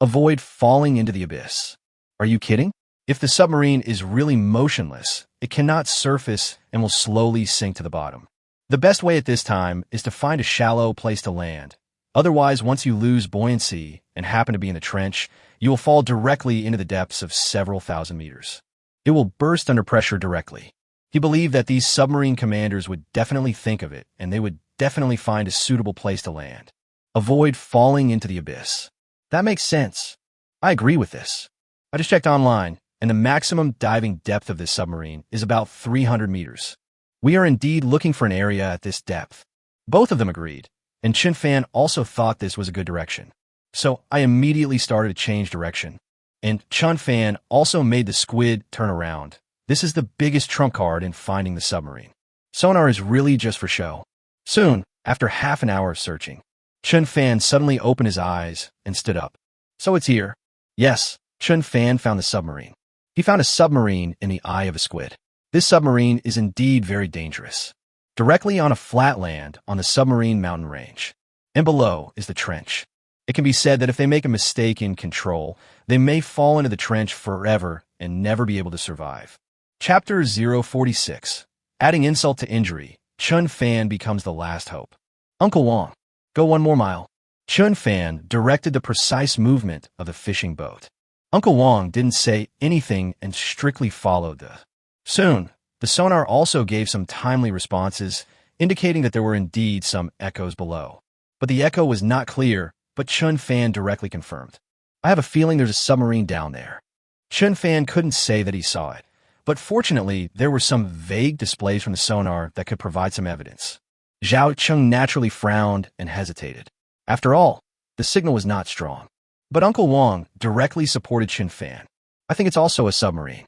Avoid falling into the abyss. Are you kidding? If the submarine is really motionless, it cannot surface and will slowly sink to the bottom. The best way at this time is to find a shallow place to land. Otherwise, once you lose buoyancy and happen to be in the trench, you will fall directly into the depths of several thousand meters. It will burst under pressure directly. He believed that these submarine commanders would definitely think of it, and they would definitely find a suitable place to land. Avoid falling into the abyss. That makes sense. I agree with this. I just checked online, and the maximum diving depth of this submarine is about 300 meters. We are indeed looking for an area at this depth. Both of them agreed, and Chen Fan also thought this was a good direction. So I immediately started to change direction. And Chen Fan also made the squid turn around. This is the biggest trump card in finding the submarine. Sonar is really just for show. Soon, after half an hour of searching, Chen Fan suddenly opened his eyes and stood up. So it's here. Yes, Chen Fan found the submarine. He found a submarine in the eye of a squid. This submarine is indeed very dangerous. Directly on a flat land on the submarine mountain range. And below is the trench. It can be said that if they make a mistake in control, they may fall into the trench forever and never be able to survive. Chapter 046. Adding insult to injury, Chen Fan becomes the last hope. Uncle Wang, go 1 more mile. Chen Fan directed the precise movement of the fishing boat. Uncle Wang didn't say anything and strictly followed the. Soon, the sonar also gave some timely responses, indicating that there were indeed some echoes below. But the echo was not clear, but Chen Fan directly confirmed. I have a feeling there's a submarine down there. Chen Fan couldn't say that he saw it, but fortunately, there were some vague displays from the sonar that could provide some evidence. Zhao Cheng naturally frowned and hesitated. After all, the signal was not strong. But Uncle Wang directly supported Chen Fan. I think it's also a submarine.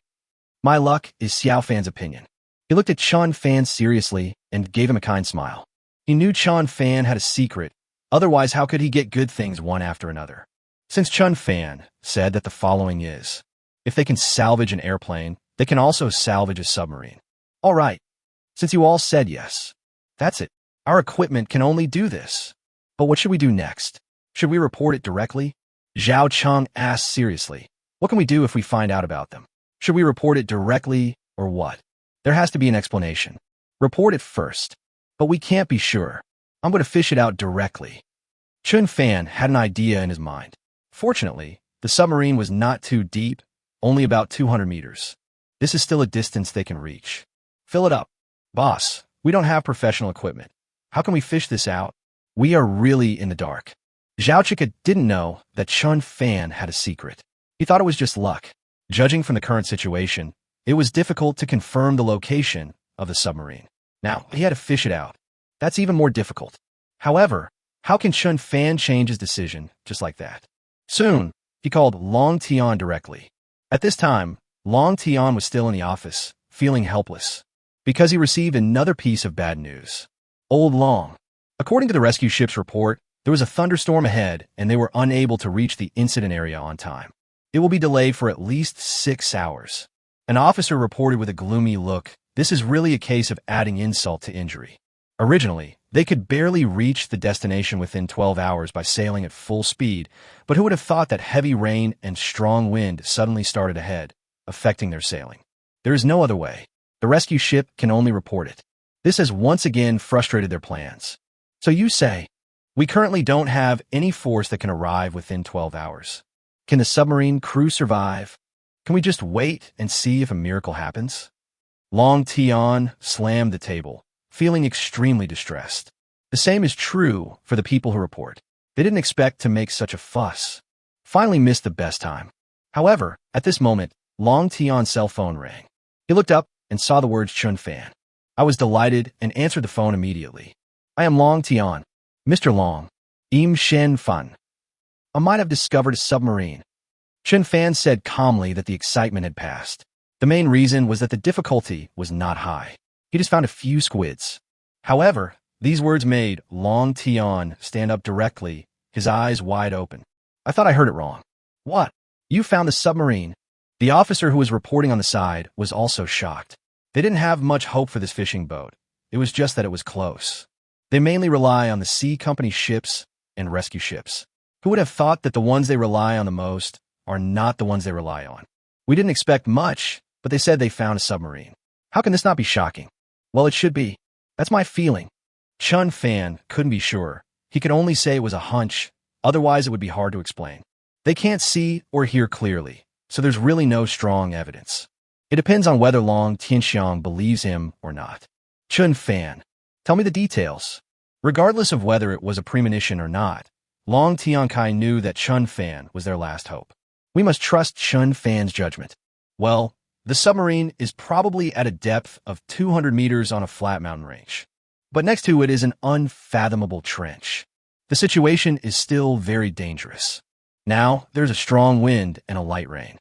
My luck is Xiao Fan's opinion. He looked at Chen Fan seriously and gave him a kind smile. He knew Chen Fan had a secret, otherwise how could he get good things one after another? Since Chen Fan said that the following is, if they can salvage an airplane, they can also salvage a submarine. All right, since you all said yes. That's it. Our equipment can only do this. But what should we do next? Should we report it directly? Zhao Cheng asked seriously. What can we do if we find out about them? Should we report it directly or what? There has to be an explanation. Report it first. But we can't be sure. I'm going to fish it out directly. Chen Fan had an idea in his mind. Fortunately, the submarine was not too deep, only about 200 meters. This is still a distance they can reach. Fill it up. Boss, we don't have professional equipment. How can we fish this out? We are really in the dark. Zhao Chika didn't know that Chen Fan had a secret. He thought it was just luck. Judging from the current situation, it was difficult to confirm the location of the submarine. Now, he had to fish it out. That's even more difficult. However, how can Chen Fan change his decision just like that? Soon, he called Long Tian directly. At this time, Long Tian was still in the office, feeling helpless, because he received another piece of bad news. Old Long, According to the rescue ship's report, there was a thunderstorm ahead and they were unable to reach the incident area on time. It will be delayed for at least 6 hours. An officer reported with a gloomy look, "This is really a case of adding insult to injury." Originally, they could barely reach the destination within 12 hours by sailing at full speed, but who would have thought that heavy rain and strong wind suddenly started ahead, affecting their sailing? There is no other way. The rescue ship can only report it. This has once again frustrated their plans. So you say, "We currently don't have any force that can arrive within 12 hours. Can the submarine crew survive? Can we just wait and see if a miracle happens?" Long Tian slammed the table, feeling extremely distressed. The same is true for the people who report. They didn't expect to make such a fuss. Finally missed the best time. However, at this moment, Long Tian's cell phone rang. He looked up and saw the words Chen Fan. I was delighted and answered the phone immediately. "I am Long Tian. Mr. Long. Chen Fan. I might have discovered a submarine." Chen Fan said calmly that the excitement had passed. The main reason was that the difficulty was not high. He just found a few squids. However, these words made Long Tian stand up directly, his eyes wide open. "I thought I heard it wrong." "What? You found the submarine?" The officer who was reporting on the side was also shocked. They didn't have much hope for this fishing boat. It was just that it was close. They mainly rely on the sea company ships and rescue ships. Who would have thought that the ones they rely on the most are not the ones they rely on? We didn't expect much, but they said they found a submarine. How can this not be shocking? Well, it should be. That's my feeling. Chen Fan couldn't be sure. He could only say it was a hunch, otherwise it would be hard to explain. They can't see or hear clearly, so there's really no strong evidence. It depends on whether Long Tianxiang believes him or not. Chen Fan, tell me the details. Regardless of whether it was a premonition or not, Long Tiankai knew that Chen Fan was their last hope. We must trust Chen Fan's judgment. Well, the submarine is probably at a depth of 200 meters on a flat mountain range. But next to it is an unfathomable trench. The situation is still very dangerous. Now, there's a strong wind and a light rain.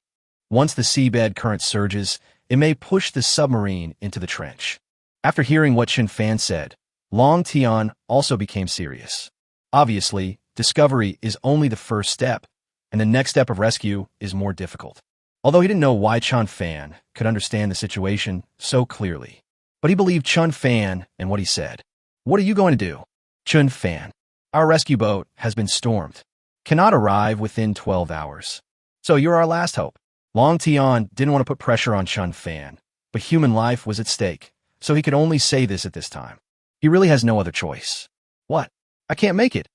Once the seabed current surges, it may push the submarine into the trench. After hearing what Chen Fan said, Long Tian also became serious. Obviously, discovery is only the first step, and the next step of rescue is more difficult. Although he didn't know why Chen Fan could understand the situation so clearly, but he believed Chen Fan and what he said. "What are you going to do?" "Chen Fan, our rescue boat has been stormed. Cannot arrive within 12 hours. So you're our last hope." Long Tian didn't want to put pressure on Chen Fan, but human life was at stake, so he could only say this at this time. He really has no other choice. "What? I can't make it.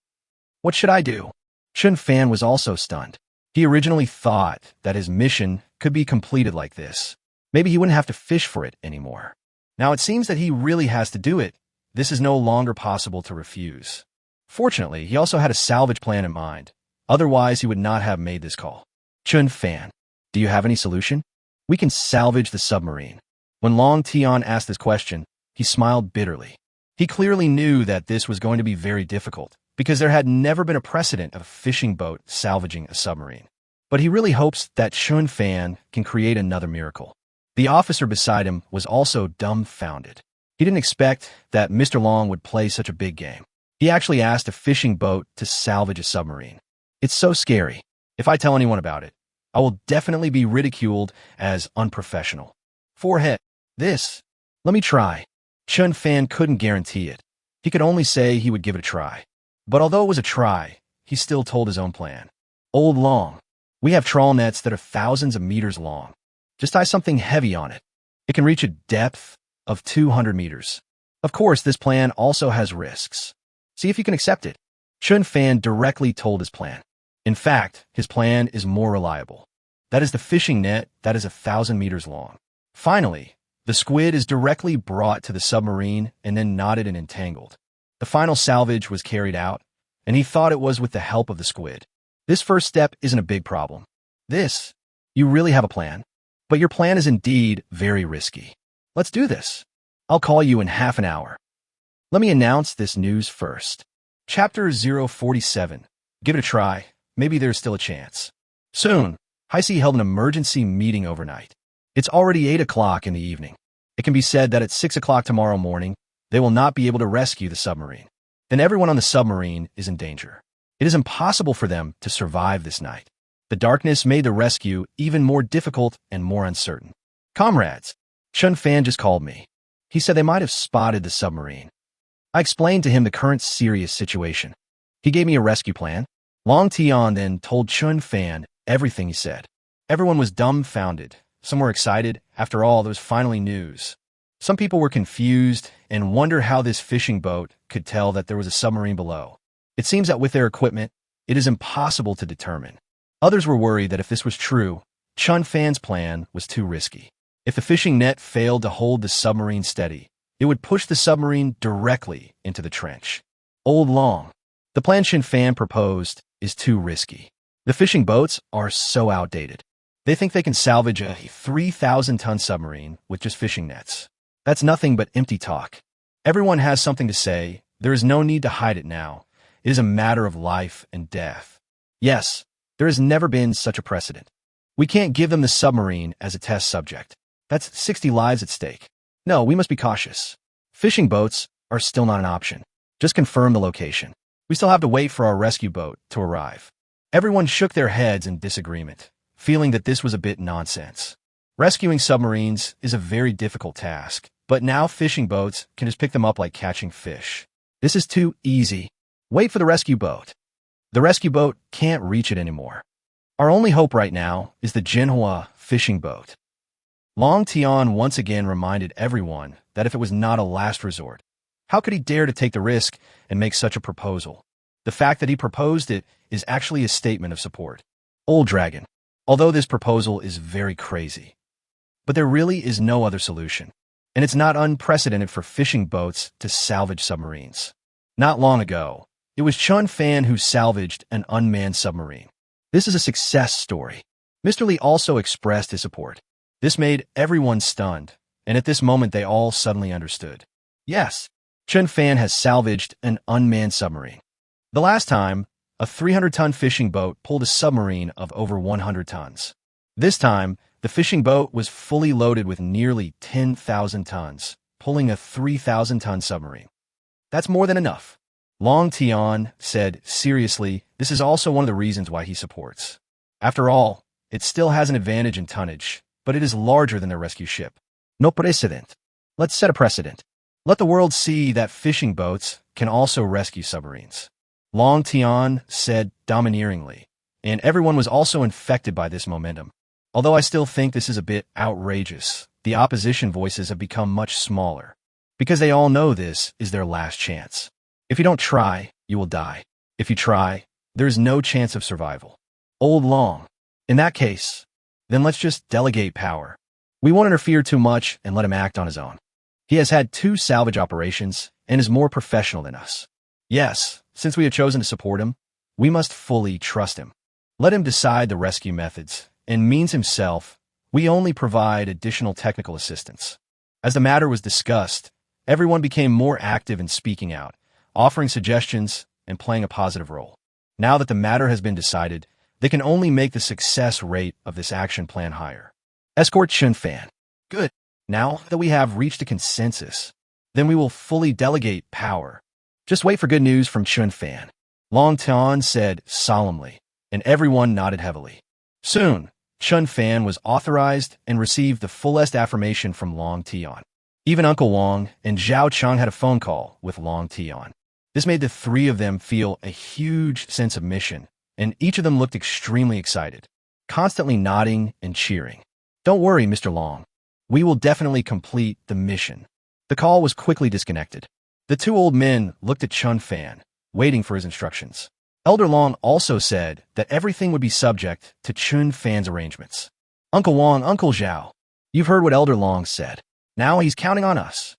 What should I do?" Chen Fan was also stunned. He originally thought that his mission could be completed like this. Maybe he wouldn't have to fish for it anymore. Now it seems that he really has to do it. This is no longer possible to refuse. Fortunately, he also had a salvage plan in mind. Otherwise, he would not have made this call. "Chen Fan, do you have any solution?" "We can salvage the submarine." When Long Tian asked this question, he smiled bitterly. He clearly knew that this was going to be very difficult, because there had never been a precedent of a fishing boat salvaging a submarine. But he really hopes that Chen Fan can create another miracle. The officer beside him was also dumbfounded. He didn't expect that Mr. Long would play such a big game. He actually asked a fishing boat to salvage a submarine. It's so scary. If I tell anyone about it, I will definitely be ridiculed as unprofessional. Forehead. This. Let me try. Chen Fan couldn't guarantee it. He could only say he would give it a try. But although it was a try, he still told his own plan. "Old Long, we have trawl nets that are thousands of meters long. Just tie something heavy on it. It can reach a depth of 200 meters. Of course, this plan also has risks. See if you can accept it." Chen Fan directly told his plan. In fact, his plan is more reliable. That is the fishing net that is 1,000 meters long. Finally, the squid is directly brought to the submarine and then knotted and entangled. The final salvage was carried out, and he thought it was with the help of the squid. This first step isn't a big problem. You really have a plan. But your plan is indeed very risky. Let's do this. I'll call you in half an hour. Let me announce this news first. Chapter 047. Give it a try. Maybe there's still a chance. Soon, Heisei held an emergency meeting overnight. It's already 8 o'clock in the evening. It can be said that at 6 o'clock tomorrow morning, they will not be able to rescue the submarine. then everyone on the submarine is in danger. It is impossible for them to survive this night. The darkness made the rescue even more difficult and more uncertain. Comrades, Chen Fan just called me. He said they might have spotted the submarine. I explained to him the current serious situation. He gave me a rescue plan. Long Tian then told Chen Fan everything he said. Everyone was dumbfounded. Some were excited. After all, there was finally news. Some people were confused and wondered how this fishing boat could tell that there was a submarine below. It seems that with their equipment, it is impossible to determine. Others were worried that if this was true, Chen Fan's plan was too risky. If the fishing net failed to hold the submarine steady, it would push the submarine directly into the trench. Old Long. The plan Chen Fan proposed is too risky. The fishing boats are so outdated. They think they can salvage a 3,000-ton submarine with just fishing nets. That's nothing but empty talk. Everyone has something to say. There is no need to hide it now. It is a matter of life and death. Yes, there has never been such a precedent. We can't give them the submarine as a test subject. That's 60 lives at stake. No, we must be cautious. Fishing boats are still not an option. Just confirm the location. We still have to wait for our rescue boat to arrive. Everyone shook their heads in disagreement, feeling that this was a bit nonsense. Rescuing submarines is a very difficult task, but now fishing boats can just pick them up like catching fish. This is too easy. Wait for the rescue boat. The rescue boat can't reach it anymore. Our only hope right now is the manhwa fishing boat. Long Tian once again reminded everyone that if it was not a last resort, how could he dare to take the risk and make such a proposal? The fact that he proposed it is actually a statement of support. Old Dragon. Although this proposal is very crazy, but there really is no other solution, and it's not unprecedented for fishing boats to salvage submarines. Not long ago, it was Chen Fan who salvaged an unmanned submarine. This is a success story. Mr. Lee also expressed his support. This made everyone stunned, and at this moment they all suddenly understood. Yes, Chen Fan has salvaged an unmanned submarine. The last time, a 300-ton fishing boat pulled a submarine of over 100 tons. This time, the fishing boat was fully loaded with nearly 10,000 tons, pulling a 3,000-ton submarine. That's more than enough. Long Tian said, seriously, this is also one of the reasons why he supports. After all, it still has an advantage in tonnage, but it is larger than their rescue ship. No precedent. Let's set a precedent. Let the world see that fishing boats can also rescue submarines. Long Tian said domineeringly, and everyone was also infected by this momentum. Although I still think this is a bit outrageous, the opposition voices have become much smaller, because they all know this is their last chance. If you don't try, you will die. If you try, there is no chance of survival. Old Long. In that case, then let's just delegate power. We won't interfere too much and let him act on his own. He has had 2 salvage operations and is more professional than us. Yes, since we have chosen to support him, we must fully trust him. Let him decide the rescue methods and means himself. We only provide additional technical assistance. As the matter was discussed, everyone became more active in speaking out, offering suggestions and playing a positive role. Now that the matter has been decided, they can only make the success rate of this action plan higher. Escort Chen Fan. Good. Now that we have reached a consensus, then we will fully delegate power. Just wait for good news from Chen Fan. Long Tian said solemnly, and everyone nodded heavily. Soon, Chen Fan was authorized and received the fullest affirmation from Long Tian. Even Uncle Wang and Zhao Cheng had a phone call with Long Tian. This made the 3 of them feel a huge sense of mission, and each of them looked extremely excited, constantly nodding and cheering. Don't worry, Mr. Long. We will definitely complete the mission. The call was quickly disconnected. The 2 old men looked at Chen Fan, waiting for his instructions. Elder Long also said that everything would be subject to Chen Fan's arrangements. Uncle Wang, Uncle Zhao, you've heard what Elder Long said. Now he's counting on us.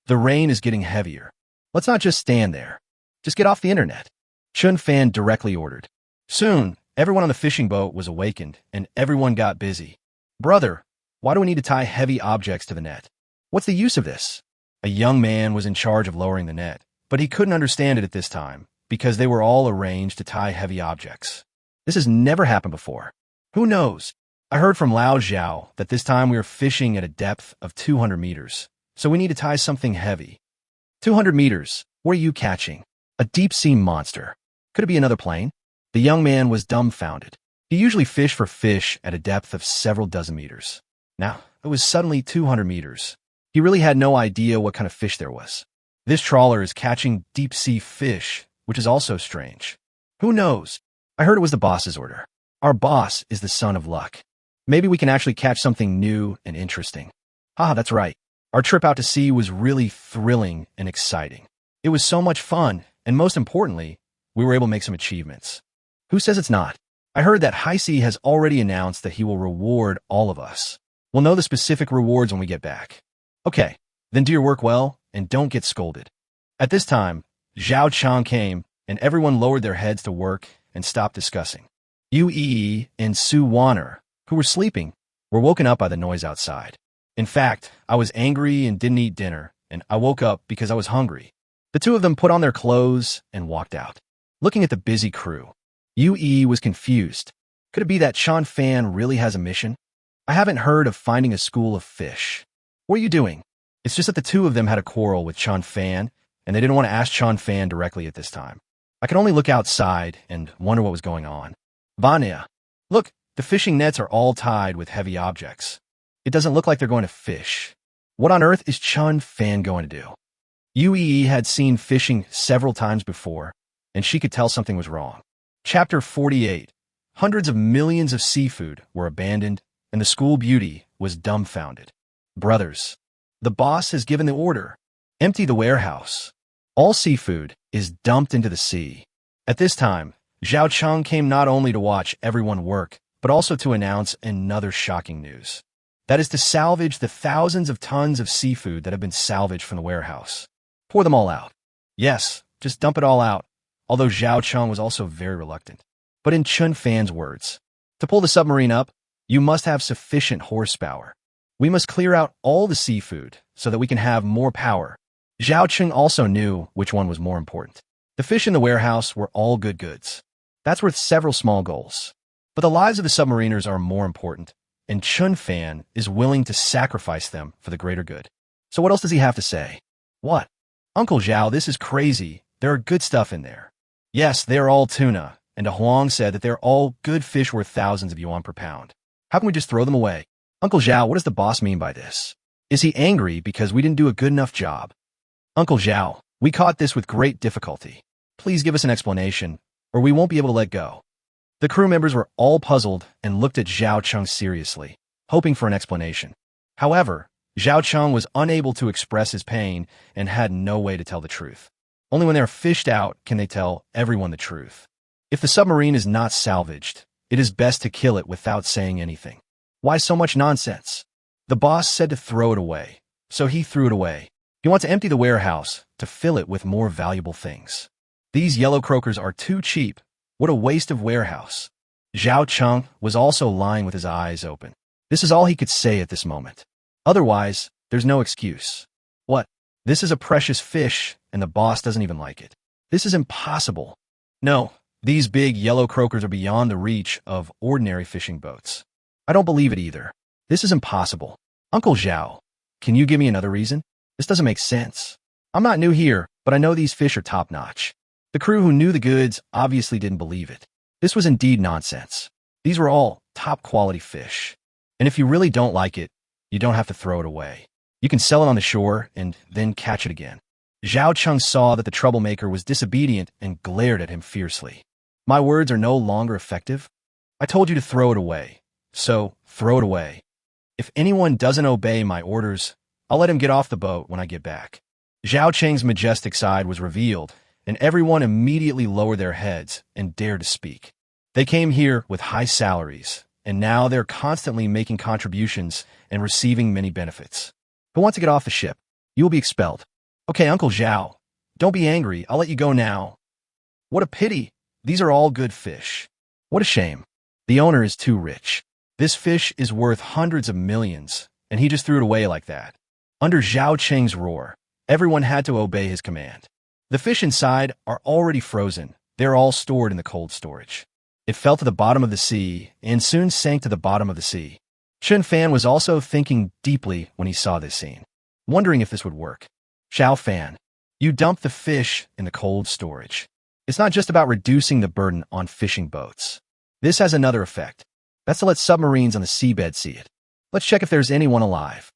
The rain is getting heavier. Let's not just stand there. Just get off the internet. Chen Fan directly ordered. Soon, everyone on the fishing boat was awakened, and everyone got busy. Brother, why do we need to tie heavy objects to the net? What's the use of this? A young man was in charge of lowering the net, but he couldn't understand it at this time, because they were all arranged to tie heavy objects. This has never happened before. Who knows? I heard from Lao Zhao that this time we are fishing at a depth of 200 meters, so we need to tie something heavy. 200 meters, what are you catching? A deep-sea monster. Could it be another plane? The young man was dumbfounded. He usually fished for fish at a depth of several dozen meters. Now, it was suddenly 200 meters. He really had no idea what kind of fish there was. This trawler is catching deep-sea fish, which is also strange. Who knows? I heard it was the boss's order. Our boss is the son of luck. Maybe we can actually catch something new and interesting. Ah, that's right. Our trip out to sea was really thrilling and exciting. It was so much fun, and most importantly, we were able to make some achievements. Who says it's not? I heard that High Sea has already announced that he will reward all of us. We'll know the specific rewards when we get back. Okay, then do your work well, and don't get scolded. At this time, Zhao Chang came, and everyone lowered their heads to work and stopped discussing. Yu and Su Wanner, who were sleeping, were woken up by the noise outside. In fact, I was angry and didn't eat dinner, and I woke up because I was hungry. The two of them put on their clothes and walked out. Looking at the busy crew, Yu was confused. Could it be that Chen Fan really has a mission? I haven't heard of finding a school of fish. What are you doing? It's just that the two of them had a quarrel with Chen Fan, and they didn't want to ask Chen Fan directly at this time. I could only look outside and wonder what was going on. Vanya, look, the fishing nets are all tied with heavy objects. It doesn't look like they're going to fish. What on earth is Chen Fan going to do? Yu had seen fishing several times before, and she could tell something was wrong. Chapter 48. Hundreds of millions of seafood were abandoned, and the school beauty was dumbfounded. Brothers, the boss has given the order. Empty the warehouse. All seafood is dumped into the sea. At this time, Zhao Cheng came not only to watch everyone work, but also to announce another shocking news. That is to salvage the thousands of tons of seafood that have been salvaged from the warehouse. Pour them all out. Yes, just dump it all out, although Zhao Cheng was also very reluctant. But in Chen Fan's words, to pull the submarine up, you must have sufficient horsepower. We must clear out all the seafood so that we can have more power. Zhao Cheng also knew which one was more important. The fish in the warehouse were all good goods. That's worth several small goals. But the lives of the submariners are more important, and Chen Fan is willing to sacrifice them for the greater good. So what else does he have to say? What? Uncle Zhao, this is crazy. There are good stuff in there. Yes, they're all tuna, and a Huang said that they're all good fish worth thousands of yuan per pound. How can we just throw them away? Uncle Zhao, what does the boss mean by this? Is he angry because we didn't do a good enough job? Uncle Zhao, we caught this with great difficulty. Please give us an explanation, or we won't be able to let go. The crew members were all puzzled and looked at Zhao Cheng seriously, hoping for an explanation. However, Zhao Cheng was unable to express his pain and had no way to tell the truth. Only when they're fished out can they tell everyone the truth. If the submarine is not salvaged, it is best to kill it without saying anything. Why so much nonsense? The boss said to throw it away, so he threw it away. He wants to empty the warehouse to fill it with more valuable things. These yellow croakers are too cheap. What a waste of warehouse. Zhao Cheng was also lying with his eyes open. This is all he could say at this moment. Otherwise, there's no excuse. What? This is a precious fish, and the boss doesn't even like it. This is impossible. No, these big yellow croakers are beyond the reach of ordinary fishing boats. I don't believe it either. This is impossible. Uncle Zhao, can you give me another reason? This doesn't make sense. I'm not new here, but I know these fish are top-notch. The crew who knew the goods obviously didn't believe it. This was indeed nonsense. These were all top-quality fish. And if you really don't like it, you don't have to throw it away. You can sell it on the shore and then catch it again. Zhao Cheng saw that the troublemaker was disobedient and glared at him fiercely. My words are no longer effective? I told you to throw it away. So, throw it away. If anyone doesn't obey my orders, I'll let him get off the boat when I get back. Zhao Cheng's majestic side was revealed, and everyone immediately lowered their heads and dared to speak. They came here with high salaries, and now they're constantly making contributions and receiving many benefits. Who wants to get off the ship? You will be expelled. Okay, Uncle Zhao, don't be angry. I'll let you go now. What a pity. These are all good fish. What a shame. The owner is too rich. This fish is worth hundreds of millions, and he just threw it away like that. Under Zhao Cheng's roar, everyone had to obey his command. The fish inside are already frozen. They're all stored in the cold storage. It fell to the bottom of the sea and soon sank to the bottom of the sea. Chen Fan was also thinking deeply when he saw this scene, wondering if this would work. Xiao Fan, You dump the fish in the cold storage. It's not just about reducing the burden on fishing boats. This has another effect. That's to let submarines on the seabed see it. Let's check if there's anyone alive.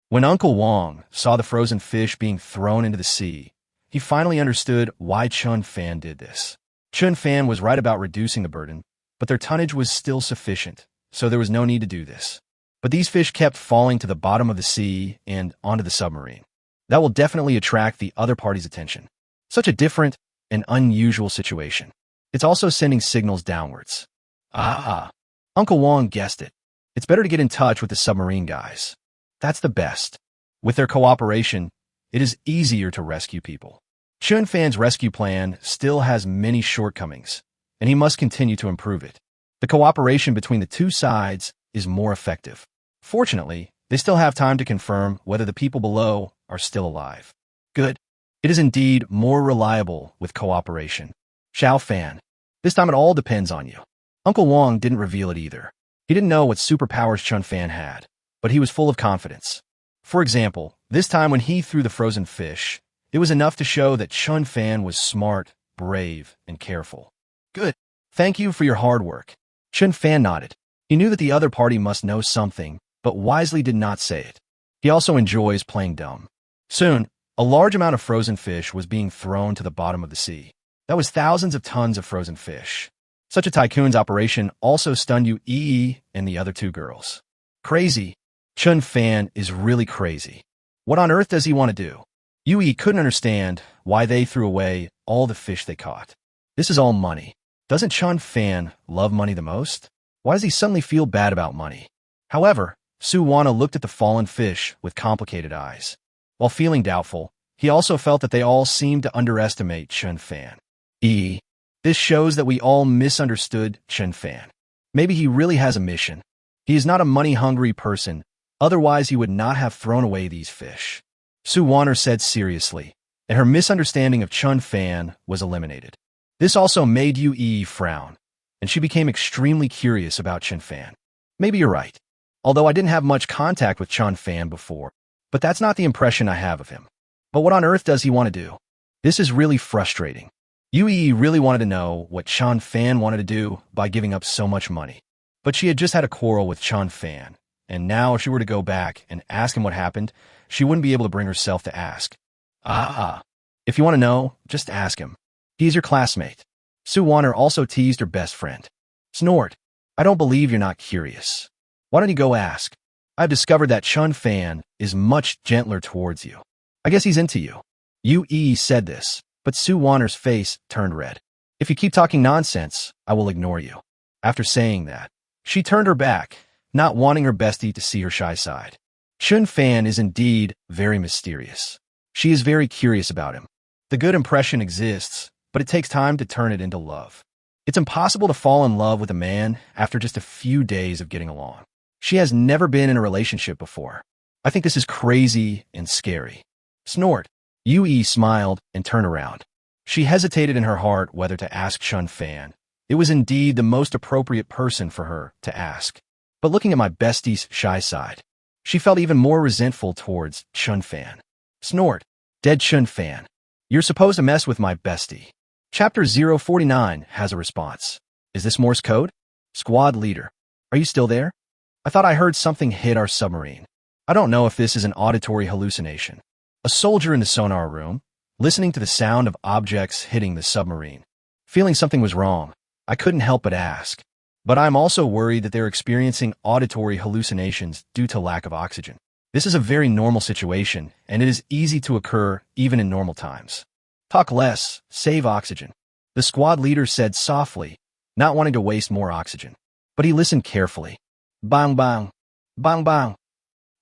When Uncle Wong saw the frozen fish being thrown into the sea, he finally understood why Chen Fan did this. Chen Fan was right about reducing the burden, but their tonnage was still sufficient, so there was no need to do this. But these fish kept falling to the bottom of the sea and onto the submarine. That will definitely attract the other party's attention. Such a different and unusual situation. It's also sending signals downwards. Uncle Wong guessed it. It's better to get in touch with the submarine guys. That's the best. With their cooperation, it is easier to rescue people. Chen Fan's rescue plan still has many shortcomings, and he must continue to improve it. The cooperation between the two sides is more effective. Fortunately, they still have time to confirm whether the people below are still alive. Good. It is indeed more reliable with cooperation. Xiao Fan. This time it all depends on you. Uncle Wong didn't reveal it either. He didn't know what superpowers Chen Fan had, but he was full of confidence. For example, this time when he threw the frozen fish, it was enough to show that Chen Fan was smart, brave, and careful. Good. Thank you for your hard work. Chen Fan nodded. He knew that the other party must know something, but wisely did not say it. He also enjoys playing dumb. Soon, a large amount of frozen fish was being thrown to the bottom of the sea. That was thousands of tons of frozen fish. Such a tycoon's operation also stunned Yu and the other two girls. Crazy. Chen Fan is really crazy. What on earth does he want to do? Yu couldn't understand why they threw away all the fish they caught. This is all money. Doesn't Chen Fan love money the most? Why does he suddenly feel bad about money? However, Su Wana looked at the fallen fish with complicated eyes. While feeling doubtful, he also felt that they all seemed to underestimate Chen Fan. This shows that we all misunderstood Chen Fan. Maybe he really has a mission. He is not a money-hungry person, otherwise he would not have thrown away these fish. Su Wana said seriously, and her misunderstanding of Chen Fan was eliminated. This also made Yu frown, and she became extremely curious about Chen Fan. Maybe you're right. Although I didn't have much contact with Chen Fan before, but that's not the impression I have of him. But what on earth does he want to do? This is really frustrating. Yu really wanted to know what Chen Fan wanted to do by giving up so much money. But she had just had a quarrel with Chen Fan, and now if she were to go back and ask him what happened, she wouldn't be able to bring herself to ask. If you want to know, just ask him. He's your classmate. Su Wana also teased her best friend. Snort. I don't believe you're not curious. Why don't you go ask? I've discovered that Chen Fan is much gentler towards you. I guess he's into you. Yu said this, but Su Wana's face turned red. If you keep talking nonsense, I will ignore you. After saying that, she turned her back, not wanting her bestie to see her shy side. Chen Fan is indeed very mysterious. She is very curious about him. The good impression exists, but it takes time to turn it into love. It's impossible to fall in love with a man after just a few days of getting along. She has never been in a relationship before. I think this is crazy and scary. Snort. Yu smiled and turned around. She hesitated in her heart whether to ask Chen Fan. It was indeed the most appropriate person for her to ask. But looking at my bestie's shy side, she felt even more resentful towards Chen Fan. Snort. Dead Chen Fan. You're supposed to mess with my bestie. Chapter 049 has a response. Is this Morse code? Squad leader. Are you still there? I thought I heard something hit our submarine. I don't know if this is an auditory hallucination. A soldier in the sonar room, listening to the sound of objects hitting the submarine. Feeling something was wrong, I couldn't help but ask. But I'm also worried that they're experiencing auditory hallucinations due to lack of oxygen. This is a very normal situation, and it is easy to occur even in normal times. Talk less, save oxygen. The squad leader said softly, not wanting to waste more oxygen. But he listened carefully. Bang bang, bang bang.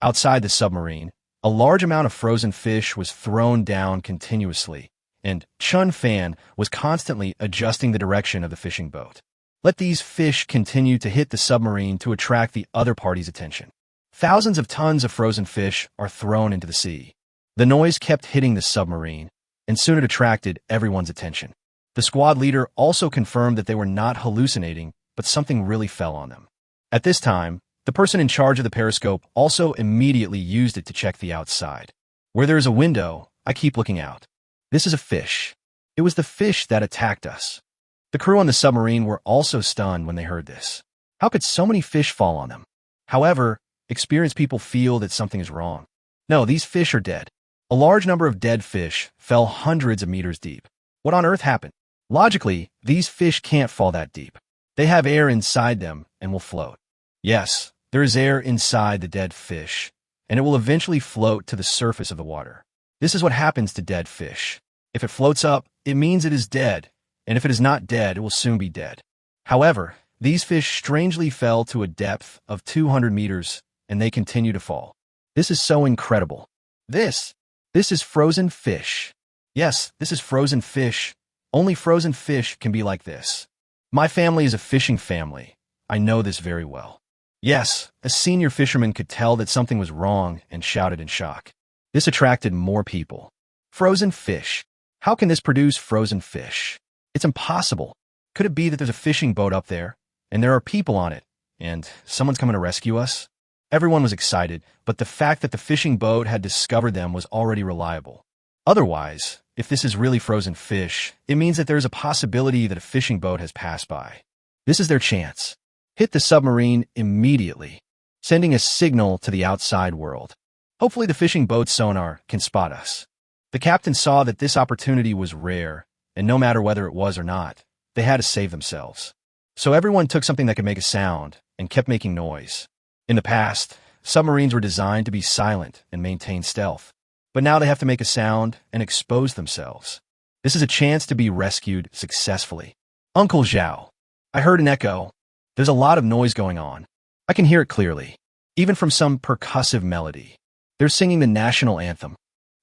Outside the submarine, a large amount of frozen fish was thrown down continuously, and Chen Fan was constantly adjusting the direction of the fishing boat. Let these fish continue to hit the submarine to attract the other party's attention. Thousands of tons of frozen fish are thrown into the sea. The noise kept hitting the submarine, and soon it attracted everyone's attention. The squad leader also confirmed that they were not hallucinating, but something really fell on them. At this time, the person in charge of the periscope also immediately used it to check the outside. Where there is a window, I keep looking out. This is a fish. It was the fish that attacked us. The crew on the submarine were also stunned when they heard this. How could so many fish fall on them? However, experienced people feel that something is wrong. No, these fish are dead. A large number of dead fish fell hundreds of meters deep. What on earth happened? Logically, these fish can't fall that deep. They have air inside them and will float. Yes, there is air inside the dead fish, and it will eventually float to the surface of the water. This is what happens to dead fish. If it floats up, it means it is dead, and if it is not dead, it will soon be dead. However, these fish strangely fell to a depth of 200 meters, and they continue to fall. This is so incredible. This is frozen fish. Yes, this is frozen fish. Only frozen fish can be like this. My family is a fishing family. I know this very well. Yes, a senior fisherman could tell that something was wrong and shouted in shock. This attracted more people. Frozen fish. How can this produce frozen fish? It's impossible. Could it be that there's a fishing boat up there, and there are people on it, and someone's coming to rescue us? Everyone was excited, but the fact that the fishing boat had discovered them was already reliable. Otherwise, if this is really frozen fish, it means that there is a possibility that a fishing boat has passed by. This is their chance. Hit the submarine immediately, sending a signal to the outside world. Hopefully the fishing boat's sonar can spot us. The captain saw that this opportunity was rare, and no matter whether it was or not, they had to save themselves. So everyone took something that could make a sound and kept making noise. In the past, submarines were designed to be silent and maintain stealth, but now they have to make a sound and expose themselves. This is a chance to be rescued successfully. Uncle Zhao. I heard an echo. There's a lot of noise going on. I can hear it clearly, even from some percussive melody. They're singing the national anthem.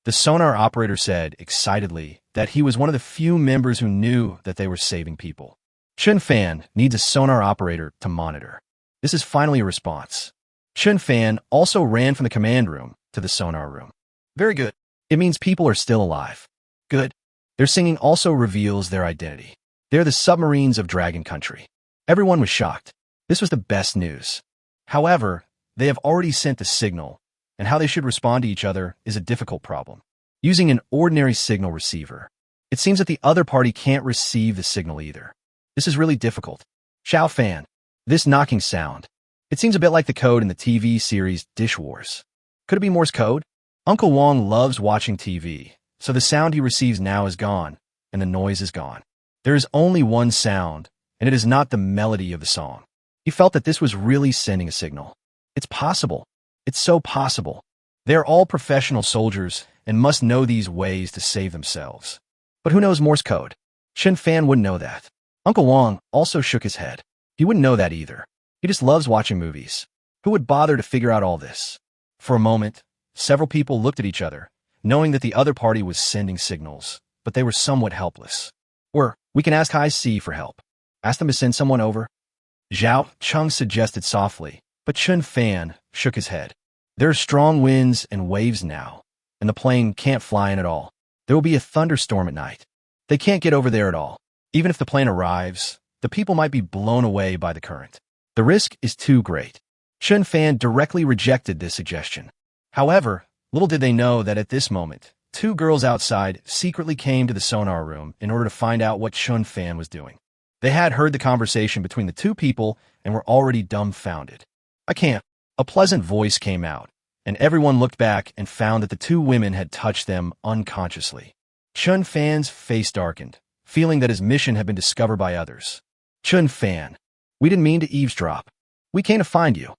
The sonar operator said, excitedly, that he was one of the few members who knew that they were saving people. Chen Fan needs a sonar operator to monitor. This is finally a response. Chen Fan also ran from the command room to the sonar room. Very good. It means people are still alive. Good. Their singing also reveals their identity. They're the submarines of Dragon Country. Everyone was shocked. This was the best news. However, they have already sent the signal, and how they should respond to each other is a difficult problem. Using an ordinary signal receiver, it seems that the other party can't receive the signal either. This is really difficult. Xiao Fan. This knocking sound. It seems a bit like the code in the TV series Dish Wars. Could it be Morse code? Uncle Wong loves watching TV, so the sound he receives now is gone, and the noise is gone. There is only one sound, and it is not the melody of the song. He felt that this was really sending a signal. It's possible. It's so possible. They are all professional soldiers and must know these ways to save themselves. But who knows Morse code? Chen Fan wouldn't know that. Uncle Wong also shook his head. He wouldn't know that either. He just loves watching movies. Who would bother to figure out all this? For a moment, several people looked at each other, knowing that the other party was sending signals, but they were somewhat helpless. Or, we can ask High C for help. Ask them to send someone over. Zhao Chung suggested softly, but Chen Fan shook his head. There are strong winds and waves now, and the plane can't fly in at all. There will be a thunderstorm at night. They can't get over there at all. Even if the plane arrives, the people might be blown away by the current. The risk is too great. Chen Fan directly rejected this suggestion. However, little did they know that at this moment, two girls outside secretly came to the sonar room in order to find out what Chen Fan was doing. They had heard the conversation between the two people and were already dumbfounded. I can't. A pleasant voice came out, and everyone looked back and found that the two women had touched them unconsciously. Chen Fan's face darkened, feeling that his mission had been discovered by others. Chen Fan, we didn't mean to eavesdrop. We came to find you.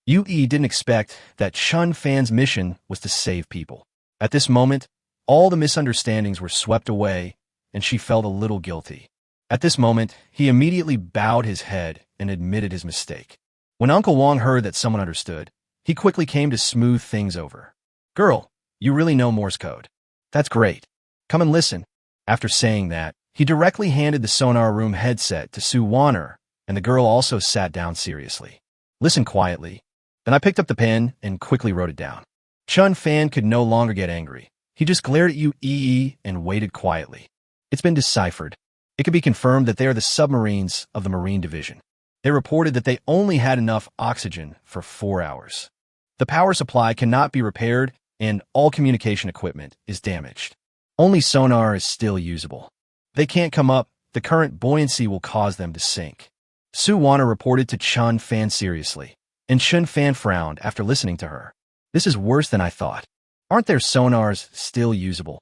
Yu didn't expect that Chen Fan's mission was to save people. At this moment, all the misunderstandings were swept away, and she felt a little guilty. At this moment, he immediately bowed his head and admitted his mistake. When Uncle Wong heard that someone understood, he quickly came to smooth things over. Girl, you really know Morse code. That's great. Come and listen. After saying that, he directly handed the sonar room headset to Su Wanner, and the girl also sat down seriously. Listen quietly. Then I picked up the pen and quickly wrote it down. Chen Fan could no longer get angry. He just glared at Yu and waited quietly. It's been deciphered. It could be confirmed that they are the submarines of the Marine Division. They reported that they only had enough oxygen for 4 hours. The power supply cannot be repaired, and all communication equipment is damaged. Only sonar is still usable. They can't come up. The current buoyancy will cause them to sink. Su Wana reported to Chen Fan seriously, and Chen Fan frowned after listening to her. This is worse than I thought. Aren't their sonars still usable?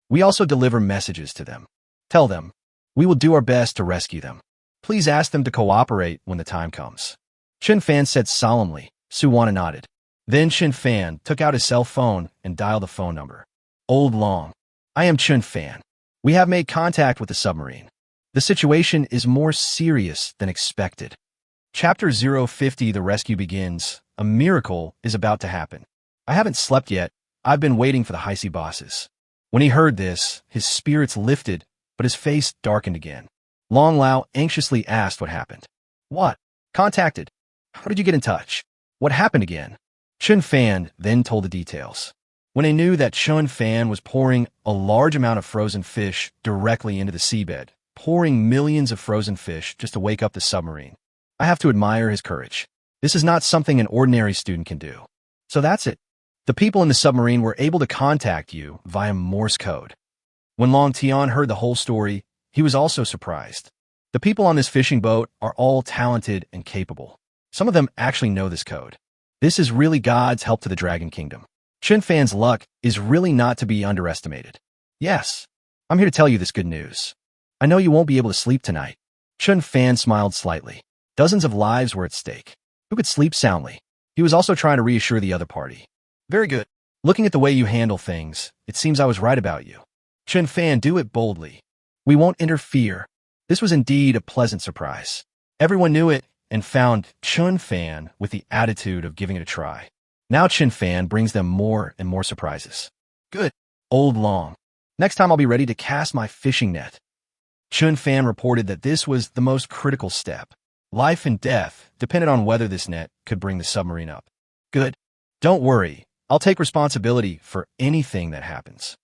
We also deliver messages to them. Tell them, we will do our best to rescue them. Please ask them to cooperate when the time comes. Chen Fan said solemnly. Su Wana nodded. Then Chen Fan took out his cell phone and dialed the phone number. Old Long. I am Chen Fan. We have made contact with the submarine. The situation is more serious than expected. Chapter 050, the rescue begins. A miracle is about to happen. I haven't slept yet. I've been waiting for the Heisei bosses. When he heard this, his spirits lifted, but his face darkened again. Long Lao anxiously asked what happened. What? Contacted. How did you get in touch? What happened again? Chen Fan then told the details. When they knew that Chen Fan was pouring a large amount of frozen fish directly into the seabed, pouring millions of frozen fish just to wake up the submarine. I have to admire his courage. This is not something an ordinary student can do. So that's it. The people in the submarine were able to contact you via Morse code. When Long Tian heard the whole story, he was also surprised. The people on this fishing boat are all talented and capable. Some of them actually know this code. This is really God's help to the Dragon Kingdom. Chen Fan's luck is really not to be underestimated. Yes, I'm here to tell you this good news. I know you won't be able to sleep tonight. Chen Fan smiled slightly. Dozens of lives were at stake. Who could sleep soundly? He was also trying to reassure the other party. Very good. Looking at the way you handle things, it seems I was right about you. Chen Fan, do it boldly. We won't interfere. This was indeed a pleasant surprise. Everyone knew it and found Chen Fan with the attitude of giving it a try. Now Chen Fan brings them more and more surprises. Good. Old Long. Next time I'll be ready to cast my fishing net. Chen Fan reported that this was the most critical step. Life and death depended on whether this net could bring the submarine up. Good. Don't worry. I'll take responsibility for anything that happens.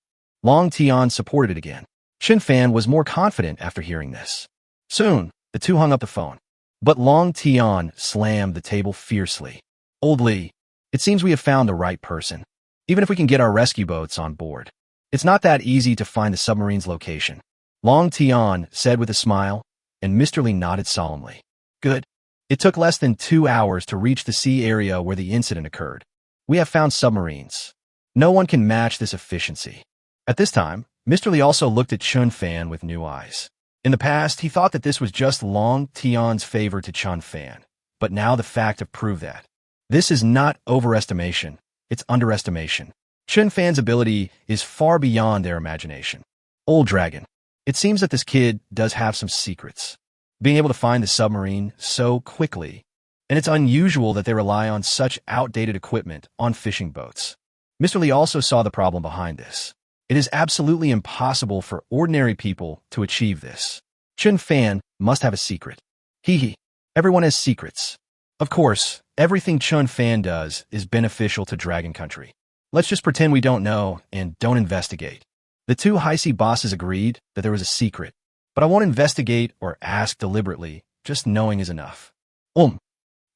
Long Tian supported it again. Chen Fan was more confident after hearing this. Soon, the two hung up the phone. But Long Tian slammed the table fiercely. Old Li, it seems we have found the right person. Even if we can get our rescue boats on board. It's not that easy to find the submarine's location. Long Tian said with a smile, and Mr. Li nodded solemnly. Good. It took less than 2 hours to reach the sea area where the incident occurred. We have found submarines. No one can match this efficiency. At this time, Mr. Li also looked at Chen Fan with new eyes. In the past, he thought that this was just Long Tian's favor to Chen Fan, but now the fact have proved that. This is not overestimation, it's underestimation. Chen Fan's ability is far beyond their imagination. Old Dragon. It seems that this kid does have some secrets. Being able to find the submarine so quickly, and it's unusual that they rely on such outdated equipment on fishing boats. Mr. Li also saw the problem behind this. It is absolutely impossible for ordinary people to achieve this. Chen Fan must have a secret. Hee. Everyone has secrets. Of course, everything Chen Fan does is beneficial to Dragon Country. Let's just pretend we don't know and don't investigate. The two Heisei bosses agreed that there was a secret, but I won't investigate or ask deliberately, just knowing is enough. All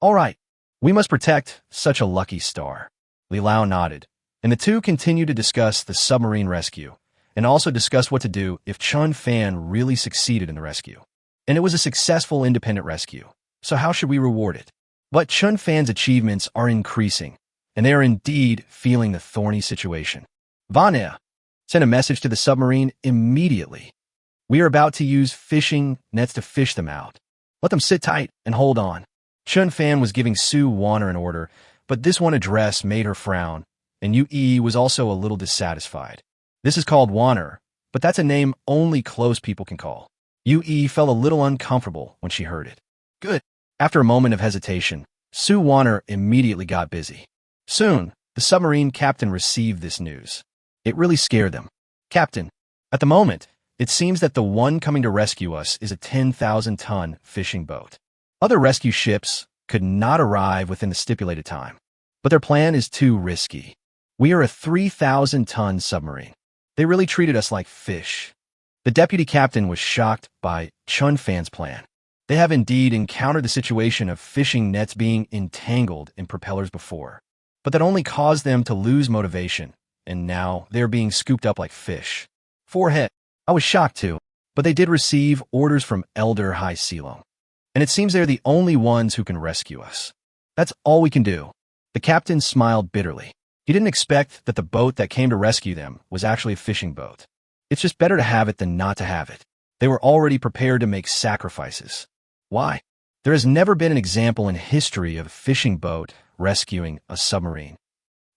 right. We must protect such a lucky star. Li Lao nodded, and the two continued to discuss the submarine rescue, and also discussed what to do if Chen Fan really succeeded in the rescue. And it was a successful independent rescue, so how should we reward it? But Chen Fan's achievements are increasing, and they are indeed feeling the thorny situation. Vanya, send a message to the submarine immediately. We are about to use fishing nets to fish them out. Let them sit tight and hold on. Chen Fan was giving Su Wana an order, but this one address made her frown, and Yu was also a little dissatisfied. This is called Wana, but that's a name only close people can call. Yu felt a little uncomfortable when she heard it. Good. After a moment of hesitation, Su Wana immediately got busy. Soon, the submarine captain received this news. It really scared them. Captain, at the moment, it seems that the one coming to rescue us is a 10,000-ton fishing boat. Other rescue ships could not arrive within the stipulated time, but their plan is too risky. We are a 3,000-ton submarine. They really treated us like fish. The deputy captain was shocked by Chen Fan's plan. They have indeed encountered the situation of fishing nets being entangled in propellers before, but that only caused them to lose motivation, and now they are being scooped up like fish. forehead. I was shocked too, but they did receive orders from Elder High Silong. And it seems they're the only ones who can rescue us. That's all we can do. The captain smiled bitterly. He didn't expect that the boat that came to rescue them was actually a fishing boat. It's just better to have it than not to have it. They were already prepared to make sacrifices. Why? There has never been an example in history of a fishing boat rescuing a submarine.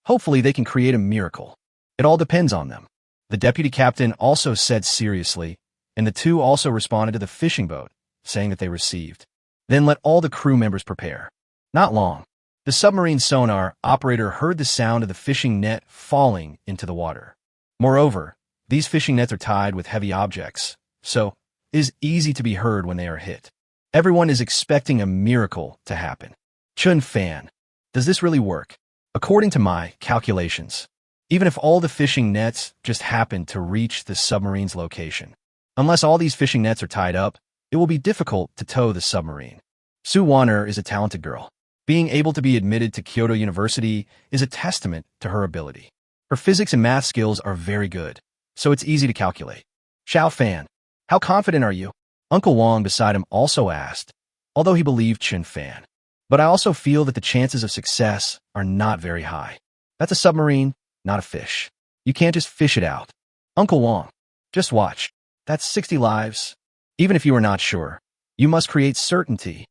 Hopefully they can create a miracle. It all depends on them. The deputy captain also said seriously, and the two also responded to the fishing boat, saying that they received. Then let all the crew members prepare. Not long. The submarine sonar operator heard the sound of the fishing net falling into the water. Moreover, these fishing nets are tied with heavy objects, so it is easy to be heard when they are hit. Everyone is expecting a miracle to happen. Chen Fan, does this really work? According to my calculations, even if all the fishing nets just happen to reach the submarine's location, unless all these fishing nets are tied up, it will be difficult to tow the submarine. Su Wan'er is a talented girl. Being able to be admitted to Kyoto University is a testament to her ability. Her physics and math skills are very good, so it's easy to calculate. Xiao Fan, how confident are you? Uncle Wang beside him also asked, although he believed Chen Fan. But I also feel that the chances of success are not very high. That's a submarine, not a fish. You can't just fish it out. Uncle Wang, just watch. That's 60 lives. Even if you are not sure, you must create certainty.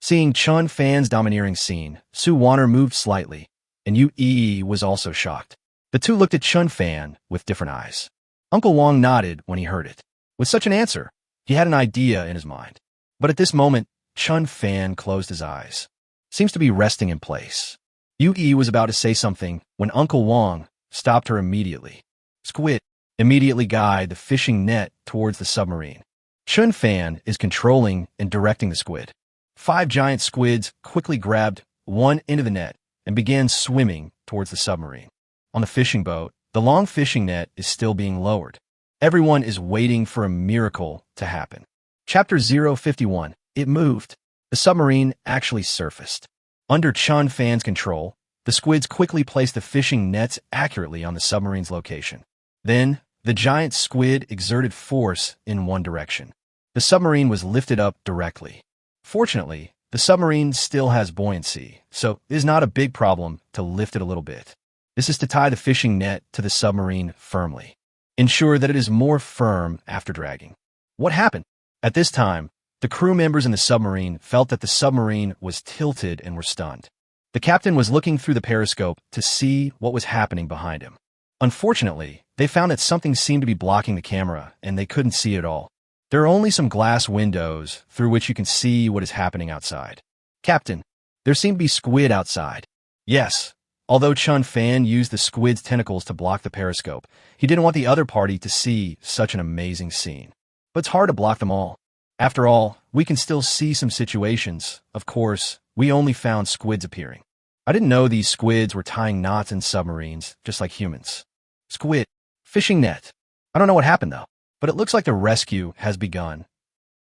Seeing Chen Fan's domineering scene, Su Wan'er moved slightly, and Yu was also shocked. The two looked at Chen Fan with different eyes. Uncle Wang nodded when he heard it. With such an answer, he had an idea in his mind. But at this moment, Chen Fan closed his eyes. Seems to be resting in place. Yu was about to say something when Uncle Wang stopped her immediately. Squid, immediately guide the fishing net towards the submarine. Chen Fan is controlling and directing the squid. 5 giant squids quickly grabbed one end of the net and began swimming towards the submarine. On the fishing boat, the long fishing net is still being lowered. Everyone is waiting for a miracle to happen. Chapter 051. It moved. The submarine actually surfaced. Under Chen Fan's control, the squids quickly placed the fishing nets accurately on the submarine's location. Then, the giant squid exerted force in one direction. The submarine was lifted up directly. Fortunately, the submarine still has buoyancy, so it is not a big problem to lift it a little bit. This is to tie the fishing net to the submarine firmly. Ensure that it is more firm after dragging. What happened? At this time, the crew members in the submarine felt that the submarine was tilted and were stunned. The captain was looking through the periscope to see what was happening behind him. Unfortunately, they found that something seemed to be blocking the camera, and they couldn't see it all. There are only some glass windows through which you can see what is happening outside. Captain, there seem to be squid outside. Yes, although Chen Fan used the squid's tentacles to block the periscope, he didn't want the other party to see such an amazing scene. But it's hard to block them all. After all, we can still see some situations. Of course, we only found squids appearing. I didn't know these squids were tying knots in submarines, just like humans. Squid. Fishing net. I don't know what happened though, but it looks like the rescue has begun.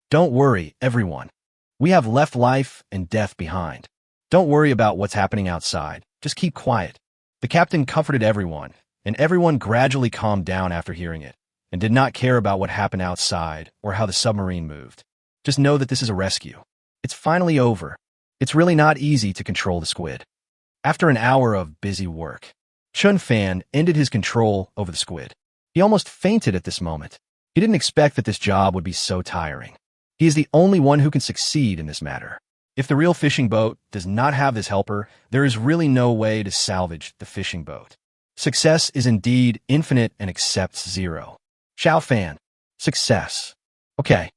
Don't worry, everyone. We have left life and death behind. Don't worry about what's happening outside. Just keep quiet. The captain comforted everyone, and everyone gradually calmed down after hearing it, and did not care about what happened outside or how the submarine moved. Just know that this is a rescue. It's finally over. It's really not easy to control the squid. After an hour of busy work, Chen Fan ended his control over the squid. He almost fainted at this moment. He didn't expect that this job would be so tiring. He is the only one who can succeed in this matter. If the real fishing boat does not have this helper, there is really no way to salvage the fishing boat. Success is indeed infinite and accepts 0. Xiao Fan. Success. Okay.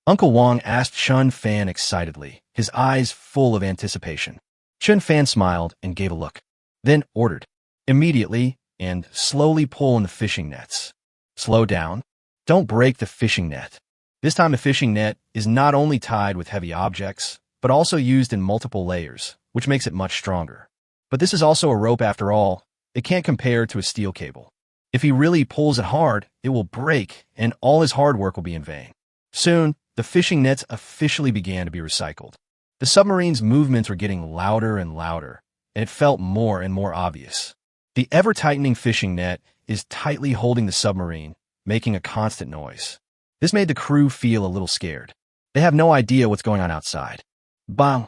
Uncle Wang asked Chen Fan excitedly, his eyes full of anticipation. Chen Fan smiled and gave a look, then ordered, immediately, and slowly pull in the fishing nets. Slow down. Don't break the fishing net. This time the fishing net is not only tied with heavy objects, but also used in multiple layers, which makes it much stronger. But this is also a rope after all. It can't compare to a steel cable. If he really pulls it hard, it will break, and all his hard work will be in vain. Soon, the fishing nets officially began to be recycled. The submarine's movements were getting louder and louder, and it felt more and more obvious. The ever-tightening fishing net is tightly holding the submarine, making a constant noise. This made the crew feel a little scared. They have no idea what's going on outside. Bang!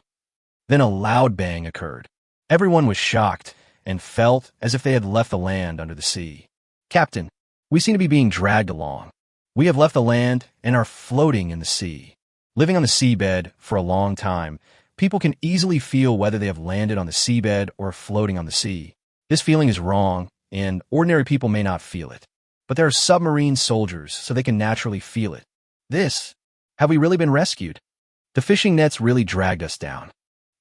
Then a loud bang occurred. Everyone was shocked and felt as if they had left the land under the sea. Captain, we seem to be being dragged along. We have left the land and are floating in the sea. Living on the seabed for a long time, people can easily feel whether they have landed on the seabed or floating on the sea. This feeling is wrong, and ordinary people may not feel it. But there are submarine soldiers, so they can naturally feel it. Have we really been rescued? The fishing nets really dragged us down.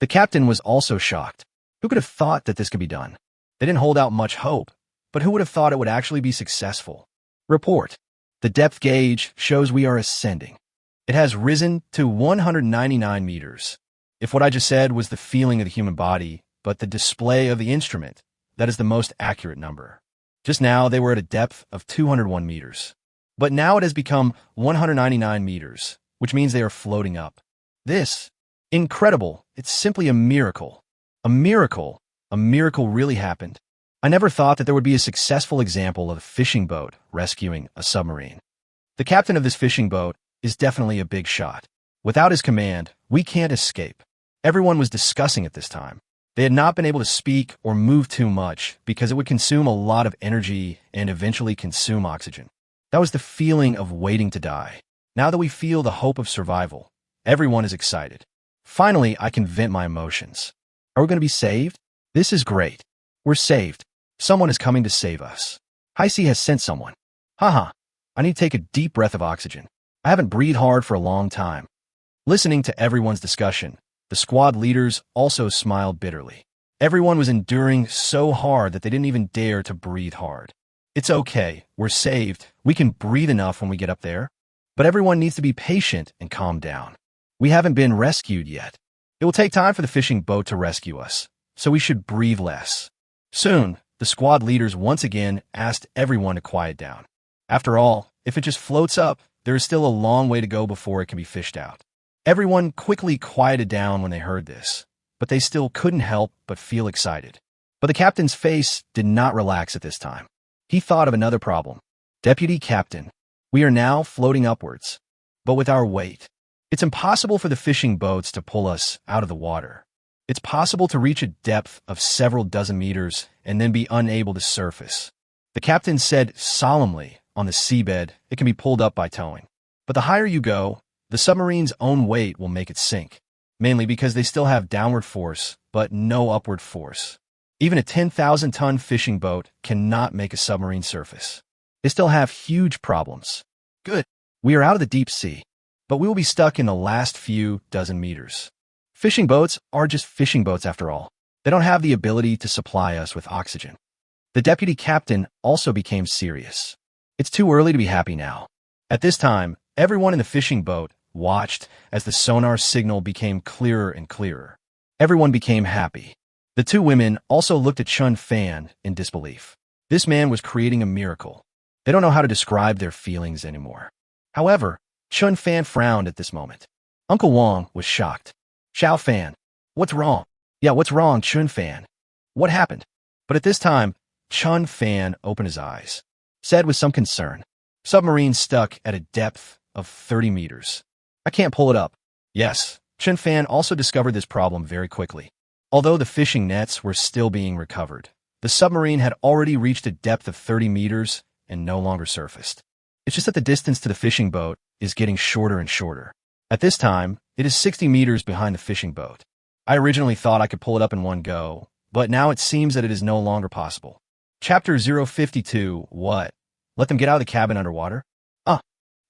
The captain was also shocked. Who could have thought that this could be done? They didn't hold out much hope, but who would have thought it would actually be successful? Report. The depth gauge shows we are ascending. It has risen to 199 meters. If what I just said was the feeling of the human body, but the display of the instrument, that is the most accurate number. Just now, they were at a depth of 201 meters. But now it has become 199 meters, which means they are floating up. Incredible. It's simply a miracle. A miracle. A miracle really happened. I never thought that there would be a successful example of a fishing boat rescuing a submarine. The captain of this fishing boat is definitely a big shot. Without his command, we can't escape. Everyone was discussing it this time. They had not been able to speak or move too much because it would consume a lot of energy and eventually consume oxygen. That was the feeling of waiting to die. Now that we feel the hope of survival, everyone is excited. Finally, I can vent my emotions. Are we going to be saved? This is great. We're saved. Someone is coming to save us. High Sea has sent someone. Haha. I need to take a deep breath of oxygen. I haven't breathed hard for a long time. Listening to everyone's discussion, the squad leaders also smiled bitterly. Everyone was enduring so hard that they didn't even dare to breathe hard. It's okay. We're saved. We can breathe enough when we get up there. But everyone needs to be patient and calm down. We haven't been rescued yet. It will take time for the fishing boat to rescue us, so we should breathe less. Soon, the squad leaders once again asked everyone to quiet down. After all, if it just floats up, there is still a long way to go before it can be fished out. Everyone quickly quieted down when they heard this, but they still couldn't help but feel excited. But the captain's face did not relax at this time. He thought of another problem. Deputy Captain, we are now floating upwards, but with our weight. It's impossible for the fishing boats to pull us out of the water. It's possible to reach a depth of several dozen meters and then be unable to surface. The captain said solemnly, on the seabed, it can be pulled up by towing. But the higher you go, the submarine's own weight will make it sink, mainly because they still have downward force, but no upward force. Even a 10,000-ton fishing boat cannot make a submarine surface. They still have huge problems. Good. We are out of the deep sea, but we will be stuck in the last few dozen meters. Fishing boats are just fishing boats after all. They don't have the ability to supply us with oxygen. The deputy captain also became serious. It's too early to be happy now. At this time, everyone in the fishing boat watched as the sonar signal became clearer and clearer. Everyone became happy. The two women also looked at Chen Fan in disbelief. This man was creating a miracle. They don't know how to describe their feelings anymore. However, Chen Fan frowned at this moment. Uncle Wang was shocked. Xiao Fan, what's wrong? Yeah, what's wrong, Chen Fan? What happened? But at this time, Chen Fan opened his eyes, said with some concern, submarine stuck at a depth of 30 meters. I can't pull it up. Yes, Chen Fan also discovered this problem very quickly. Although the fishing nets were still being recovered, the submarine had already reached a depth of 30 meters and no longer surfaced. It's just that the distance to the fishing boat is getting shorter and shorter. At this time, it is 60 meters behind the fishing boat. I originally thought I could pull it up in one go, but now it seems that it is no longer possible. Chapter 052, what? Let them get out of the cabin underwater?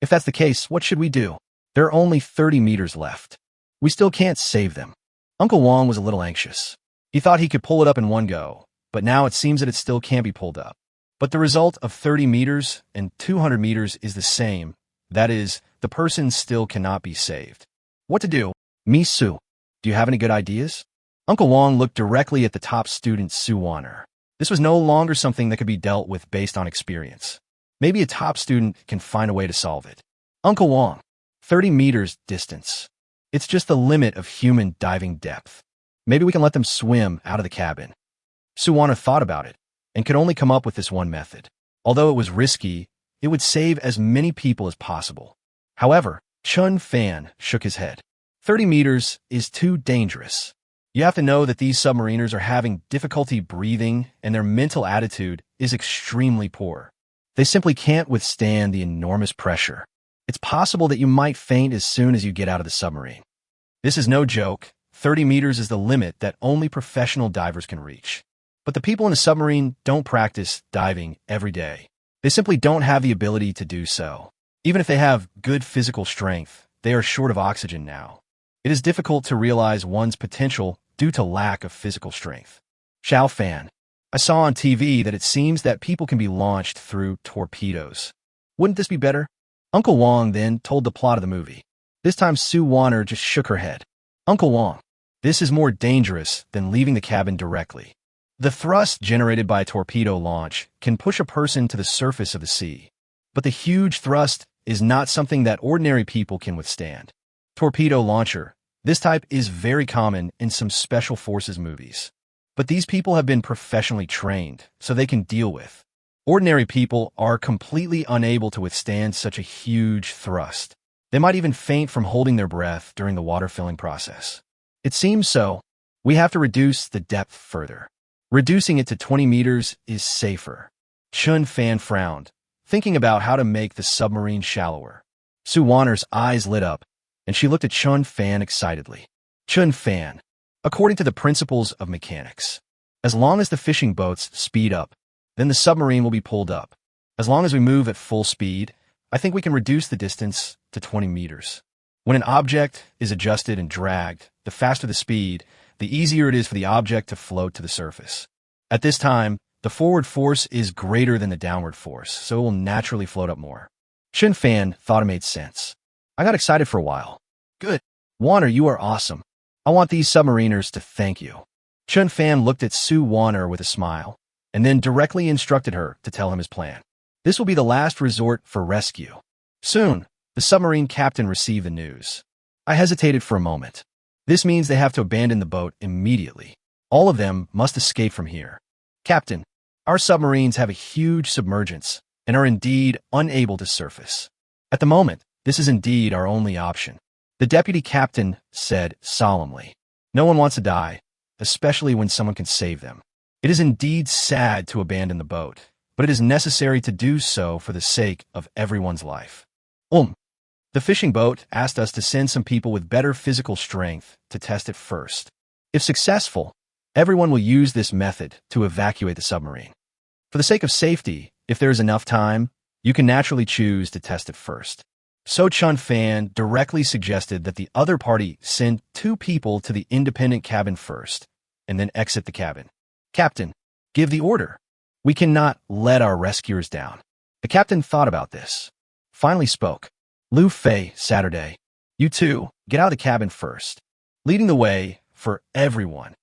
If that's the case, what should we do? There are only 30 meters left. We still can't save them. Uncle Wang was a little anxious. He thought he could pull it up in one go, but now it seems that it still can't be pulled up. But the result of 30 meters and 200 meters is the same. That is, the person still cannot be saved. What to do? Miss Su, do you have any good ideas? Uncle Wang looked directly at the top student, Su Wanner. This was no longer something that could be dealt with based on experience. Maybe a top student can find a way to solve it. Uncle Wang, 30 meters distance. It's just the limit of human diving depth. Maybe we can let them swim out of the cabin. Su Wanner thought about it and could only come up with this one method. Although it was risky, it would save as many people as possible. However, Chen Fan shook his head. 30 meters is too dangerous. You have to know that these submariners are having difficulty breathing and their mental attitude is extremely poor. They simply can't withstand the enormous pressure. It's possible that you might faint as soon as you get out of the submarine. This is no joke. 30 meters is the limit that only professional divers can reach. But the people in the submarine don't practice diving every day. They simply don't have the ability to do so. Even if they have good physical strength, they are short of oxygen now. It is difficult to realize one's potential due to lack of physical strength. Chen Fan. I saw on TV that it seems that people can be launched through torpedoes. Wouldn't this be better? Uncle Wong then told the plot of the movie. This time Sue Warner just shook her head. Uncle Wong, this is more dangerous than leaving the cabin directly. The thrust generated by a torpedo launch can push a person to the surface of the sea. But the huge thrust is not something that ordinary people can withstand. Torpedo launcher. This type is very common in some special forces movies. But these people have been professionally trained, so they can deal with. Ordinary people are completely unable to withstand such a huge thrust. They might even faint from holding their breath during the water filling process. It seems so. We have to reduce the depth further. Reducing it to 20 meters is safer. Chen Fan frowned, thinking about how to make the submarine shallower. Sue Warner's eyes lit up, and she looked at Chen Fan excitedly. Chen Fan, according to the principles of mechanics, as long as the fishing boats speed up, then the submarine will be pulled up. As long as we move at full speed, I think we can reduce the distance to 20 meters. When an object is adjusted and dragged, the faster the speed, the easier it is for the object to float to the surface. At this time, the forward force is greater than the downward force, so it will naturally float up more. Chen Fan thought it made sense. I got excited for a while. Good. Warner, you are awesome. I want these submariners to thank you. Chen Fan looked at Sue Warner with a smile, and then directly instructed her to tell him his plan. This will be the last resort for rescue. Soon, the submarine captain received the news. I hesitated for a moment. This means they have to abandon the boat immediately. All of them must escape from here. Captain, our submarines have a huge submergence and are indeed unable to surface. At the moment, this is indeed our only option. The deputy captain said solemnly. No one wants to die, especially when someone can save them. It is indeed sad to abandon the boat, but it is necessary to do so for the sake of everyone's life. The fishing boat asked us to send some people with better physical strength to test it first. If successful, everyone will use this method to evacuate the submarine. For the sake of safety, if there is enough time, you can naturally choose to test it first. So Chen Fan directly suggested that the other party send 2 people to the independent cabin first, and then exit the cabin. Captain, give the order. We cannot let our rescuers down. The captain thought about this. Finally spoke. Lu Fei, Saturday. You 2, get out of the cabin first. Leading the way for everyone.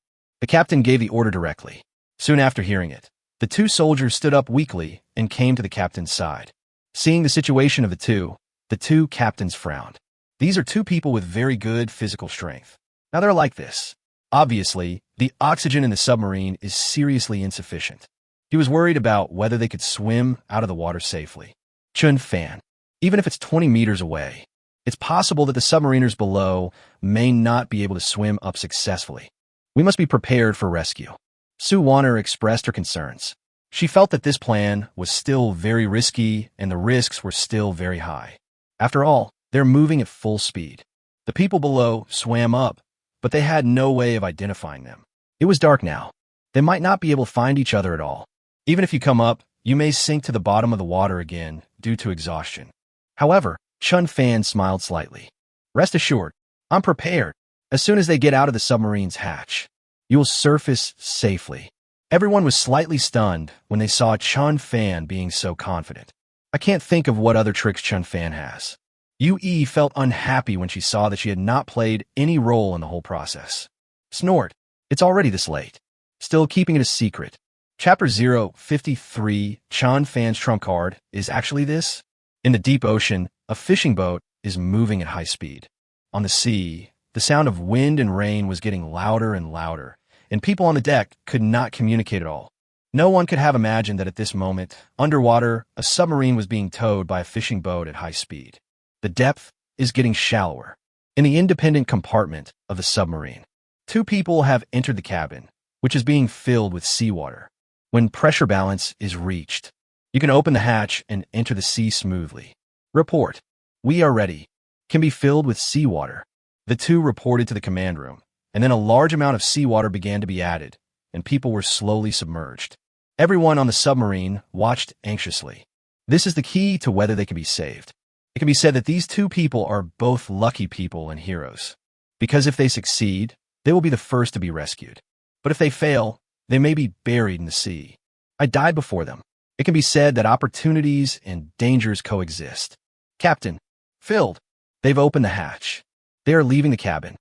The captain gave the order directly. Soon after hearing it, the 2 soldiers stood up weakly and came to the captain's side. Seeing the situation of the 2 captains frowned. These are 2 people with very good physical strength. Now they're like this. Obviously, the oxygen in the submarine is seriously insufficient. He was worried about whether they could swim out of the water safely. Chen Fan. Even if it's 20 meters away, it's possible that the submariners below may not be able to swim up successfully. We must be prepared for rescue. Sue Warner expressed her concerns. She felt that this plan was still very risky and the risks were still very high. After all, they're moving at full speed. The people below swam up, but they had no way of identifying them. It was dark now. They might not be able to find each other at all. Even if you come up, you may sink to the bottom of the water again due to exhaustion. However, Chen Fan smiled slightly. Rest assured, I'm prepared. As soon as they get out of the submarine's hatch, you will surface safely. Everyone was slightly stunned when they saw Chen Fan being so confident. I can't think of what other tricks Chen Fan has. Yue felt unhappy when she saw that she had not played any role in the whole process. Snort. It's already this late. Still keeping it a secret. Chapter 053, Chen Fan's trump card, is actually this. In the deep ocean, a fishing boat is moving at high speed. On the sea, the sound of wind and rain was getting louder and louder, and people on the deck could not communicate at all. No one could have imagined that at this moment, underwater, a submarine was being towed by a fishing boat at high speed. The depth is getting shallower. In the independent compartment of the submarine, two people have entered the cabin, which is being filled with seawater. When pressure balance is reached, you can open the hatch and enter the sea smoothly. Report. We are ready. Can be filled with seawater. The two reported to the command room, and then a large amount of seawater began to be added, and people were slowly submerged. Everyone on the submarine watched anxiously. This is the key to whether they can be saved. It can be said that these two people are both lucky people and heroes, because if they succeed, they will be the first to be rescued. But if they fail, they may be buried in the sea. I died before them. It can be said that opportunities and dangers coexist. Captain, filled. They've opened the hatch. They are leaving the cabin.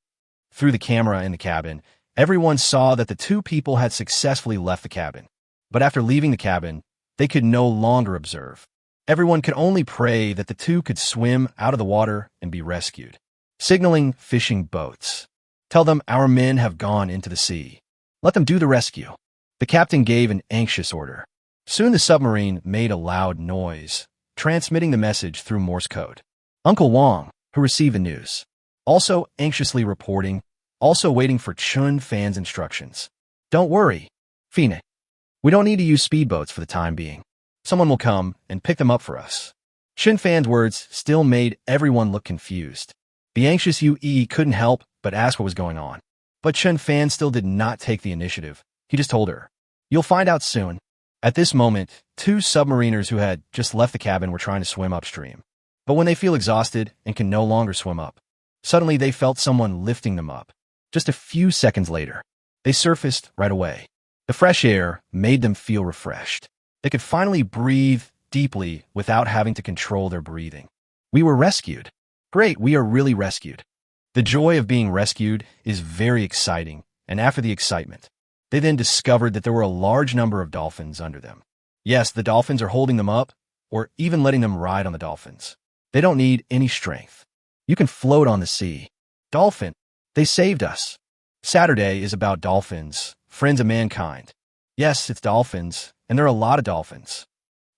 Through the camera in the cabin, everyone saw that the two people had successfully left the cabin. But after leaving the cabin, they could no longer observe. Everyone could only pray that the two could swim out of the water and be rescued. Signaling fishing boats. Tell them our men have gone into the sea. Let them do the rescue. The captain gave an anxious order. Soon the submarine made a loud noise, transmitting the message through Morse code. Uncle Wong, who received the news, also anxiously reporting, also waiting for Chen Fan's instructions. Don't worry, Fina. We don't need to use speedboats for the time being. Someone will come and pick them up for us. Chen Fan's words still made everyone look confused. The anxious Yue couldn't help but ask what was going on. But Chen Fan still did not take the initiative. He just told her, "You'll find out soon." At this moment, two submariners who had just left the cabin were trying to swim upstream. But when they feel exhausted and can no longer swim up, suddenly they felt someone lifting them up. Just a few seconds later, they surfaced right away. The fresh air made them feel refreshed. They could finally breathe deeply without having to control their breathing. We were rescued. Great, we are really rescued. The joy of being rescued is very exciting, and after the excitement, they then discovered that there were a large number of dolphins under them. Yes, the dolphins are holding them up, or even letting them ride on the dolphins. They don't need any strength. You can float on the sea. Dolphin, they saved us. Saturday is about dolphins, friends of mankind. Yes, it's dolphins, and there are a lot of dolphins.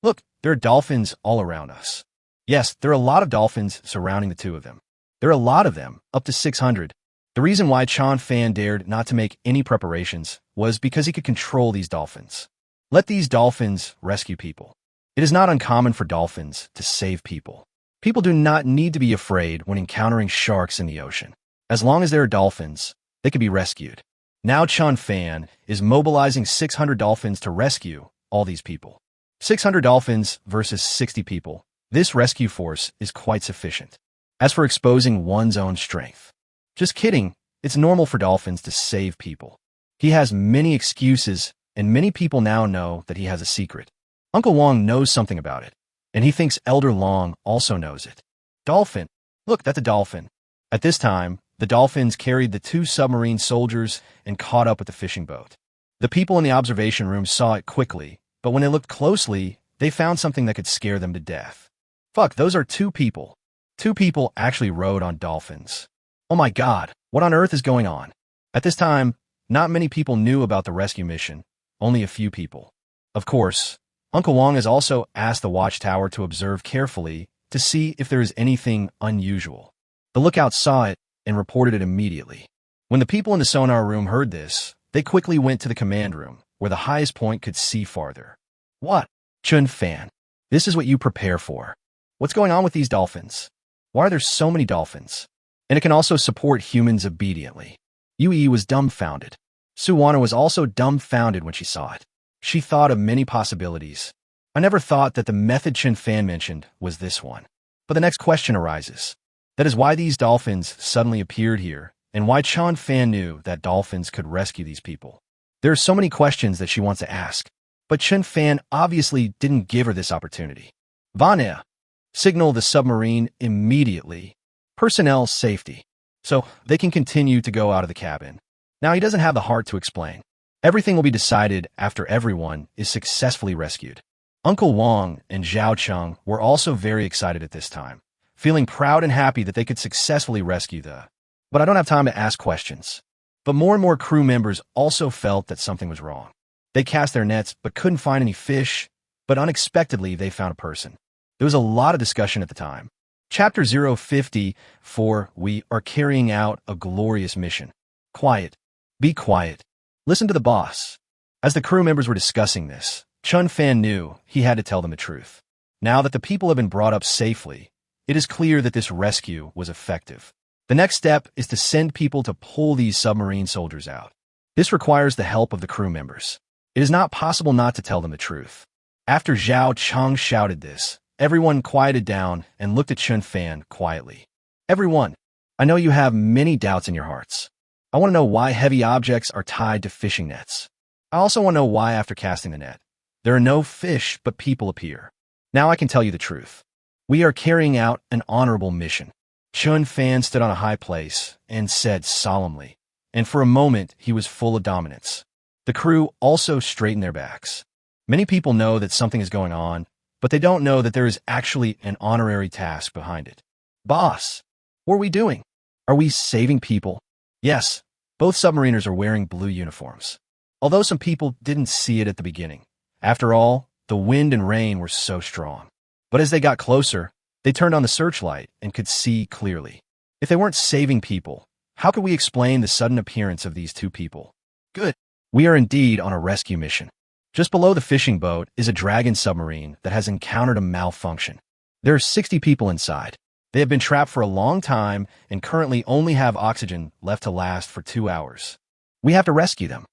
Look, there are dolphins all around us. Yes, there are a lot of dolphins surrounding the two of them. There are a lot of them, up to 600. The reason why Chen Fan dared not to make any preparations was because he could control these dolphins. Let these dolphins rescue people. It is not uncommon for dolphins to save people. People do not need to be afraid when encountering sharks in the ocean. As long as there are dolphins, they can be rescued. Now Chen Fan is mobilizing 600 dolphins to rescue all these people. 600 dolphins versus 60 people. This rescue force is quite sufficient. As for exposing one's own strength, just kidding, it's normal for dolphins to save people. He has many excuses, and many people now know that he has a secret. Uncle Wong knows something about it, and he thinks Elder Long also knows it. Dolphin. Look, that's a dolphin. At this time, the dolphins carried the two submarine soldiers and caught up with the fishing boat. The people in the observation room saw it quickly, but when they looked closely, they found something that could scare them to death. Fuck, those are two people. Two people actually rode on dolphins. Oh my god, what on earth is going on? At this time, not many people knew about the rescue mission, only a few people. Of course, Uncle Wong has also asked the watchtower to observe carefully to see if there is anything unusual. The lookout saw it and reported it immediately. When the people in the sonar room heard this, they quickly went to the command room, where the highest point could see farther. What? Chen Fan, this is what you prepare for. What's going on with these dolphins? Why are there so many dolphins? And it can also support humans obediently. Yue was dumbfounded. Suwana was also dumbfounded when she saw it. She thought of many possibilities. I never thought that the method Chen Fan mentioned was this one. But the next question arises. That is why these dolphins suddenly appeared here, and why Chen Fan knew that dolphins could rescue these people. There are so many questions that she wants to ask, but Chen Fan obviously didn't give her this opportunity. Vanya, signal the submarine immediately. Personnel safety. So they can continue to go out of the cabin. Now he doesn't have the heart to explain. Everything will be decided after everyone is successfully rescued. Uncle Wong and Zhao Cheng were also very excited at this time, feeling proud and happy that they could successfully rescue the... But I don't have time to ask questions. But more and more crew members also felt that something was wrong. They cast their nets but couldn't find any fish, but unexpectedly they found a person. There was a lot of discussion at the time. Chapter 054, we are carrying out a glorious mission. Quiet. Be quiet. Listen to the boss. As the crew members were discussing this, Chen Fan knew he had to tell them the truth. Now that the people have been brought up safely, it is clear that this rescue was effective. The next step is to send people to pull these submarine soldiers out. This requires the help of the crew members. It is not possible not to tell them the truth. After Zhao Cheng shouted this, everyone quieted down and looked at Chen Fan quietly. Everyone, I know you have many doubts in your hearts. I want to know why heavy objects are tied to fishing nets. I also want to know why after casting the net, there are no fish but people appear. Now I can tell you the truth. We are carrying out an honorable mission. Chen Fan stood on a high place and said solemnly, and for a moment he was full of dominance. The crew also straightened their backs. Many people know that something is going on, but they don't know that there is actually an honorary task behind it. Boss, what are we doing? Are we saving people? Yes, both submariners are wearing blue uniforms. Although some people didn't see it at the beginning. After all, the wind and rain were so strong. But as they got closer, they turned on the searchlight and could see clearly. If they weren't saving people, how could we explain the sudden appearance of these two people? Good. We are indeed on a rescue mission. Just below the fishing boat is a Dragon submarine that has encountered a malfunction. There are 60 people inside. They have been trapped for a long time and currently only have oxygen left to last for 2 hours. We have to rescue them.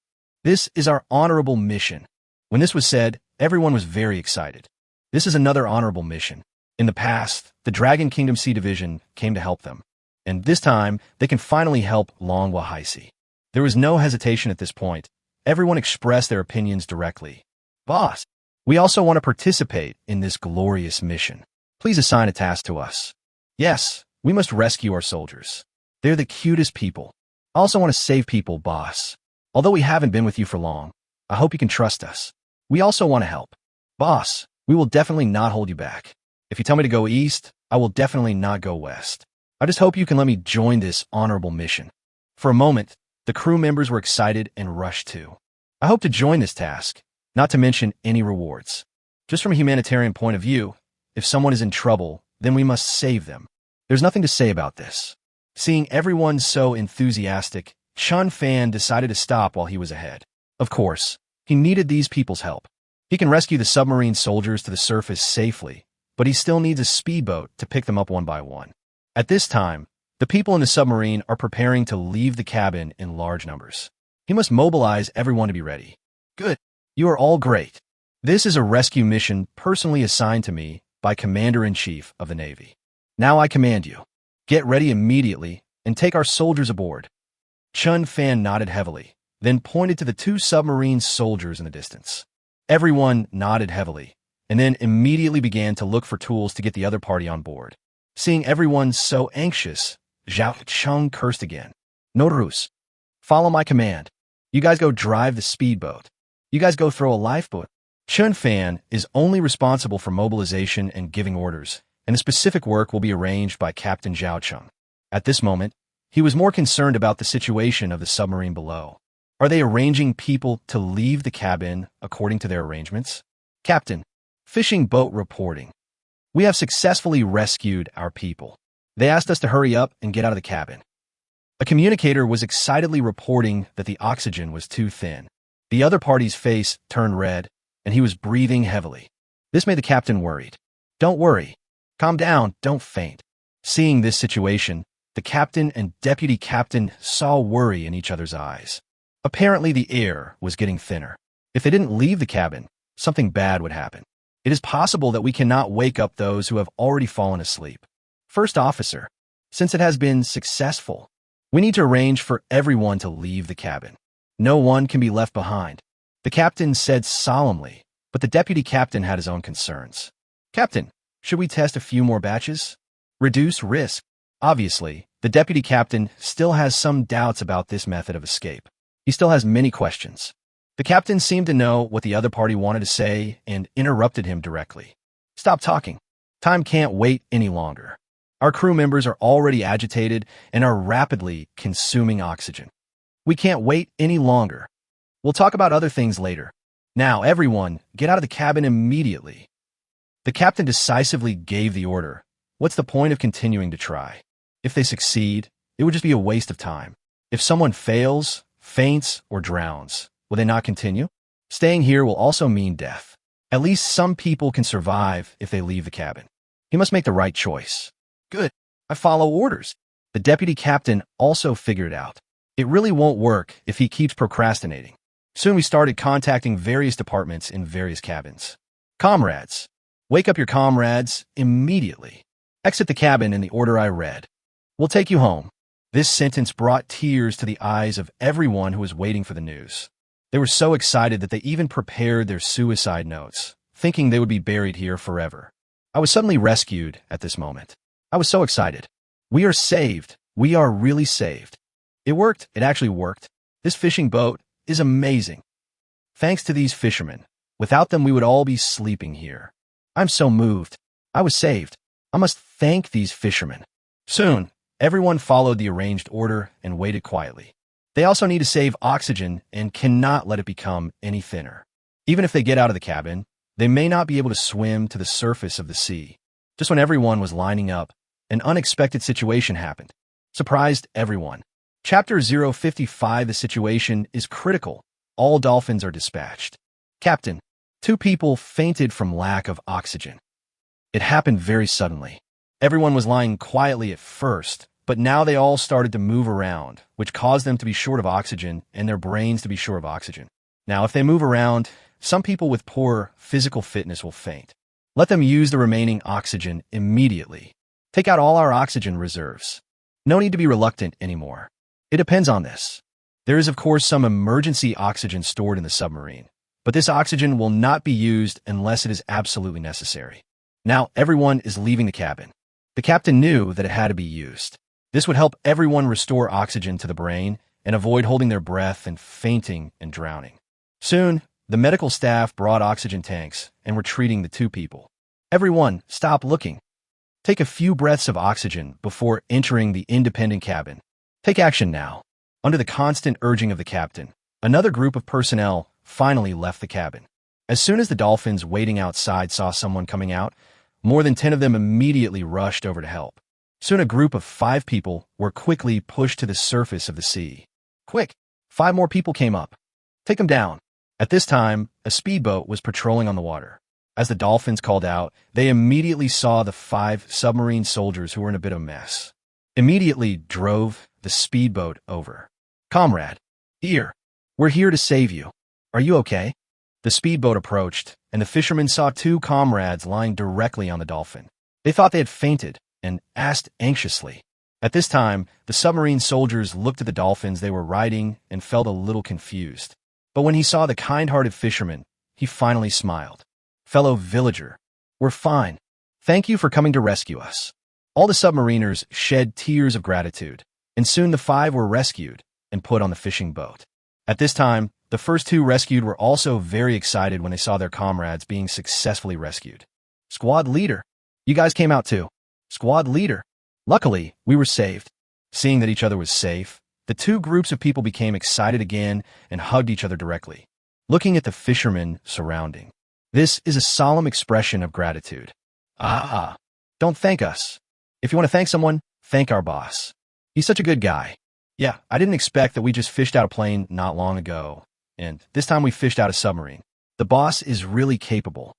This is our honorable mission. When this was said, everyone was very excited. This is another honorable mission. In the past, the Dragon Kingdom Sea Division came to help them. And this time, they can finally help Longhua Haisi. There was no hesitation at this point. Everyone expressed their opinions directly. Boss, we also want to participate in this glorious mission. Please assign a task to us. Yes, we must rescue our soldiers. They're the cutest people. I also want to save people, boss. Although we haven't been with you for long, I hope you can trust us. We also want to help. Boss, we will definitely not hold you back. If you tell me to go east, I will definitely not go west. I just hope you can let me join this honorable mission. For a moment, the crew members were excited and rushed too. I hope to join this task, not to mention any rewards. Just from a humanitarian point of view, if someone is in trouble, then we must save them. There's nothing to say about this. Seeing everyone so enthusiastic, Chen Fan decided to stop while he was ahead. Of course, he needed these people's help. He can rescue the submarine soldiers to the surface safely, but he still needs a speedboat to pick them up one by one. At this time, the people in the submarine are preparing to leave the cabin in large numbers. He must mobilize everyone to be ready. Good. You are all great. This is a rescue mission personally assigned to me by Commander-in-Chief of the Navy. Now I command you. Get ready immediately and take our soldiers aboard. Chen Fan nodded heavily, then pointed to the 2 submarine soldiers in the distance. Everyone nodded heavily, and then immediately began to look for tools to get the other party on board. Seeing everyone so anxious, Zhao Cheng cursed again. Norus, follow my command. You guys go drive the speedboat. You guys go throw a lifeboat. Chen Fan is only responsible for mobilization and giving orders, and the specific work will be arranged by Captain Zhao Cheng. At this moment, he was more concerned about the situation of the submarine below. Are they arranging people to leave the cabin according to their arrangements? Captain, fishing boat reporting. We have successfully rescued our people. They asked us to hurry up and get out of the cabin. A communicator was excitedly reporting that the oxygen was too thin. The other party's face turned red, and he was breathing heavily. This made the captain worried. Don't worry. Calm down, don't faint. Seeing this situation, the captain and deputy captain saw worry in each other's eyes. Apparently the air was getting thinner. If they didn't leave the cabin, something bad would happen. It is possible that we cannot wake up those who have already fallen asleep. First officer, since it has been successful, we need to arrange for everyone to leave the cabin. No one can be left behind. The captain said solemnly, but the deputy captain had his own concerns. Captain, should we test a few more batches? Reduce risk. Obviously, the deputy captain still has some doubts about this method of escape. He still has many questions. The captain seemed to know what the other party wanted to say and interrupted him directly. Stop talking. Time can't wait any longer. Our crew members are already agitated and are rapidly consuming oxygen. We can't wait any longer. We'll talk about other things later. Now, everyone, get out of the cabin immediately. The captain decisively gave the order. What's the point of continuing to try? If they succeed, it would just be a waste of time. If someone fails, faints, or drowns, will they not continue? Staying here will also mean death. At least some people can survive if they leave the cabin. He must make the right choice. Good. I follow orders. The deputy captain also figured it out. It really won't work if he keeps procrastinating. Soon we started contacting various departments in various cabins. Comrades. Wake up your comrades immediately. Exit the cabin in the order I read. We'll take you home. This sentence brought tears to the eyes of everyone who was waiting for the news. They were so excited that they even prepared their suicide notes, thinking they would be buried here forever. I was suddenly rescued at this moment. I was so excited. We are saved. We are really saved. It worked. It actually worked. This fishing boat is amazing. Thanks to these fishermen. Without them, we would all be sleeping here. I'm so moved. I was saved. I must thank these fishermen. Soon, everyone followed the arranged order and waited quietly. They also need to save oxygen and cannot let it become any thinner. Even if they get out of the cabin, they may not be able to swim to the surface of the sea. Just when everyone was lining up, an unexpected situation happened. Surprised everyone. Chapter 055, the situation is critical. All dolphins are dispatched. Captain, 2 people fainted from lack of oxygen. It happened very suddenly. Everyone was lying quietly at first, but now they all started to move around, which caused them to be short of oxygen and their brains to be short of oxygen. Now, if they move around, some people with poor physical fitness will faint. Let them use the remaining oxygen immediately. Take out all our oxygen reserves. No need to be reluctant anymore. It depends on this. There is, of course, some emergency oxygen stored in the submarine, but this oxygen will not be used unless it is absolutely necessary. Now, everyone is leaving the cabin. The captain knew that it had to be used. This would help everyone restore oxygen to the brain and avoid holding their breath and fainting and drowning. Soon, the medical staff brought oxygen tanks and were treating the 2 people. Everyone, stop looking. Take a few breaths of oxygen before entering the independent cabin. Take action now. Under the constant urging of the captain, another group of personnel finally left the cabin. As soon as the dolphins waiting outside saw someone coming out, more than 10 of them immediately rushed over to help. Soon a group of 5 people were quickly pushed to the surface of the sea. Quick! 5 more people came up. Take them down. At this time, a speedboat was patrolling on the water. As the dolphins called out, they immediately saw the 5 submarine soldiers who were in a bit of a mess. Immediately drove the speedboat over. Comrade, here. We're here to save you. Are you okay? The speedboat approached, and the fishermen saw 2 comrades lying directly on the dolphin. They thought they had fainted and asked anxiously. At this time, the submarine soldiers looked at the dolphins they were riding and felt a little confused. But when he saw the kind-hearted fisherman, he finally smiled. Fellow villager, we're fine. Thank you for coming to rescue us. All the submariners shed tears of gratitude, and soon the 5 were rescued and put on the fishing boat. At this time, the first 2 rescued were also very excited when they saw their comrades being successfully rescued. Squad leader, you guys came out too. Squad leader, luckily, we were saved. Seeing that each other was safe, the 2 groups of people became excited again and hugged each other directly, looking at the fishermen surrounding. This is a solemn expression of gratitude. Don't thank us. If you want to thank someone, thank our boss. He's such a good guy. Yeah, I didn't expect that we just fished out a plane not long ago, and this time we fished out a submarine. The boss is really capable.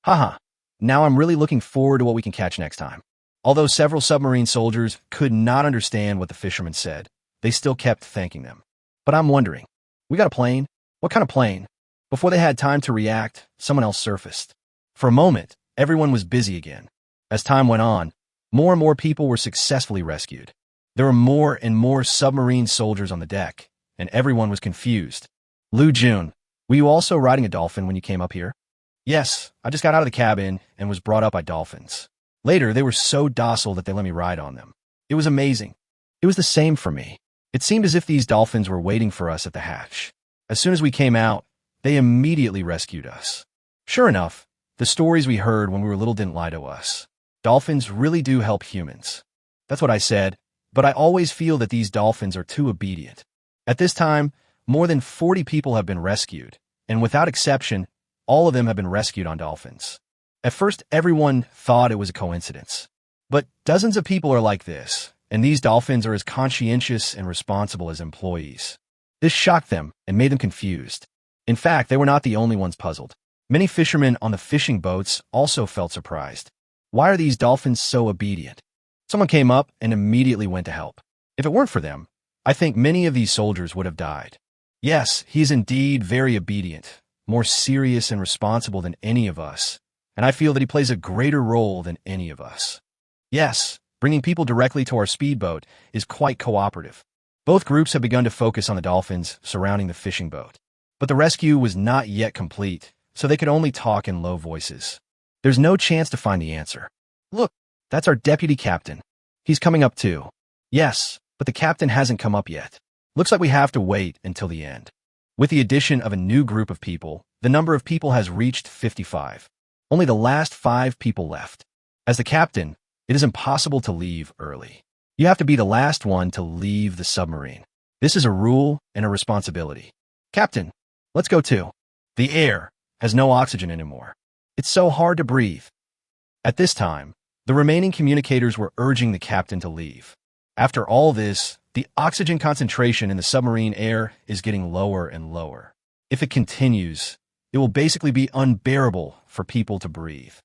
Haha. Now I'm really looking forward to what we can catch next time. Although several submarine soldiers could not understand what the fishermen said, they still kept thanking them. But I'm wondering, we got a plane? What kind of plane? Before they had time to react, someone else surfaced. For a moment, everyone was busy again. As time went on, more and more people were successfully rescued. There were more and more submarine soldiers on the deck, and everyone was confused. Lu Jun, were you also riding a dolphin when you came up here? Yes, I just got out of the cabin and was brought up by dolphins. Later, they were so docile that they let me ride on them. It was amazing. It was the same for me. It seemed as if these dolphins were waiting for us at the hatch. As soon as we came out, they immediately rescued us. Sure enough, the stories we heard when we were little didn't lie to us. Dolphins really do help humans. That's what I said, but I always feel that these dolphins are too obedient. At this time, more than 40 people have been rescued, and without exception, all of them have been rescued on dolphins. At first, everyone thought it was a coincidence. But dozens of people are like this, and these dolphins are as conscientious and responsible as employees. This shocked them and made them confused. In fact, they were not the only ones puzzled. Many fishermen on the fishing boats also felt surprised. Why are these dolphins so obedient? Someone came up and immediately went to help. If it weren't for them, I think many of these soldiers would have died. Yes, he is indeed very obedient, more serious and responsible than any of us, and I feel that he plays a greater role than any of us. Yes, bringing people directly to our speedboat is quite cooperative. Both groups have begun to focus on the dolphins surrounding the fishing boat. But the rescue was not yet complete, so they could only talk in low voices. There's no chance to find the answer. Look, that's our deputy captain. He's coming up too. Yes, but the captain hasn't come up yet. Looks like we have to wait until the end. With the addition of a new group of people, the number of people has reached 55. Only the last 5 people left. As the captain, it is impossible to leave early. You have to be the last one to leave the submarine. This is a rule and a responsibility. Captain, let's go too. The air has no oxygen anymore. It's so hard to breathe. At this time, the remaining communicators were urging the captain to leave. After all this, the oxygen concentration in the submarine air is getting lower and lower. If it continues, it will basically be unbearable for people to breathe.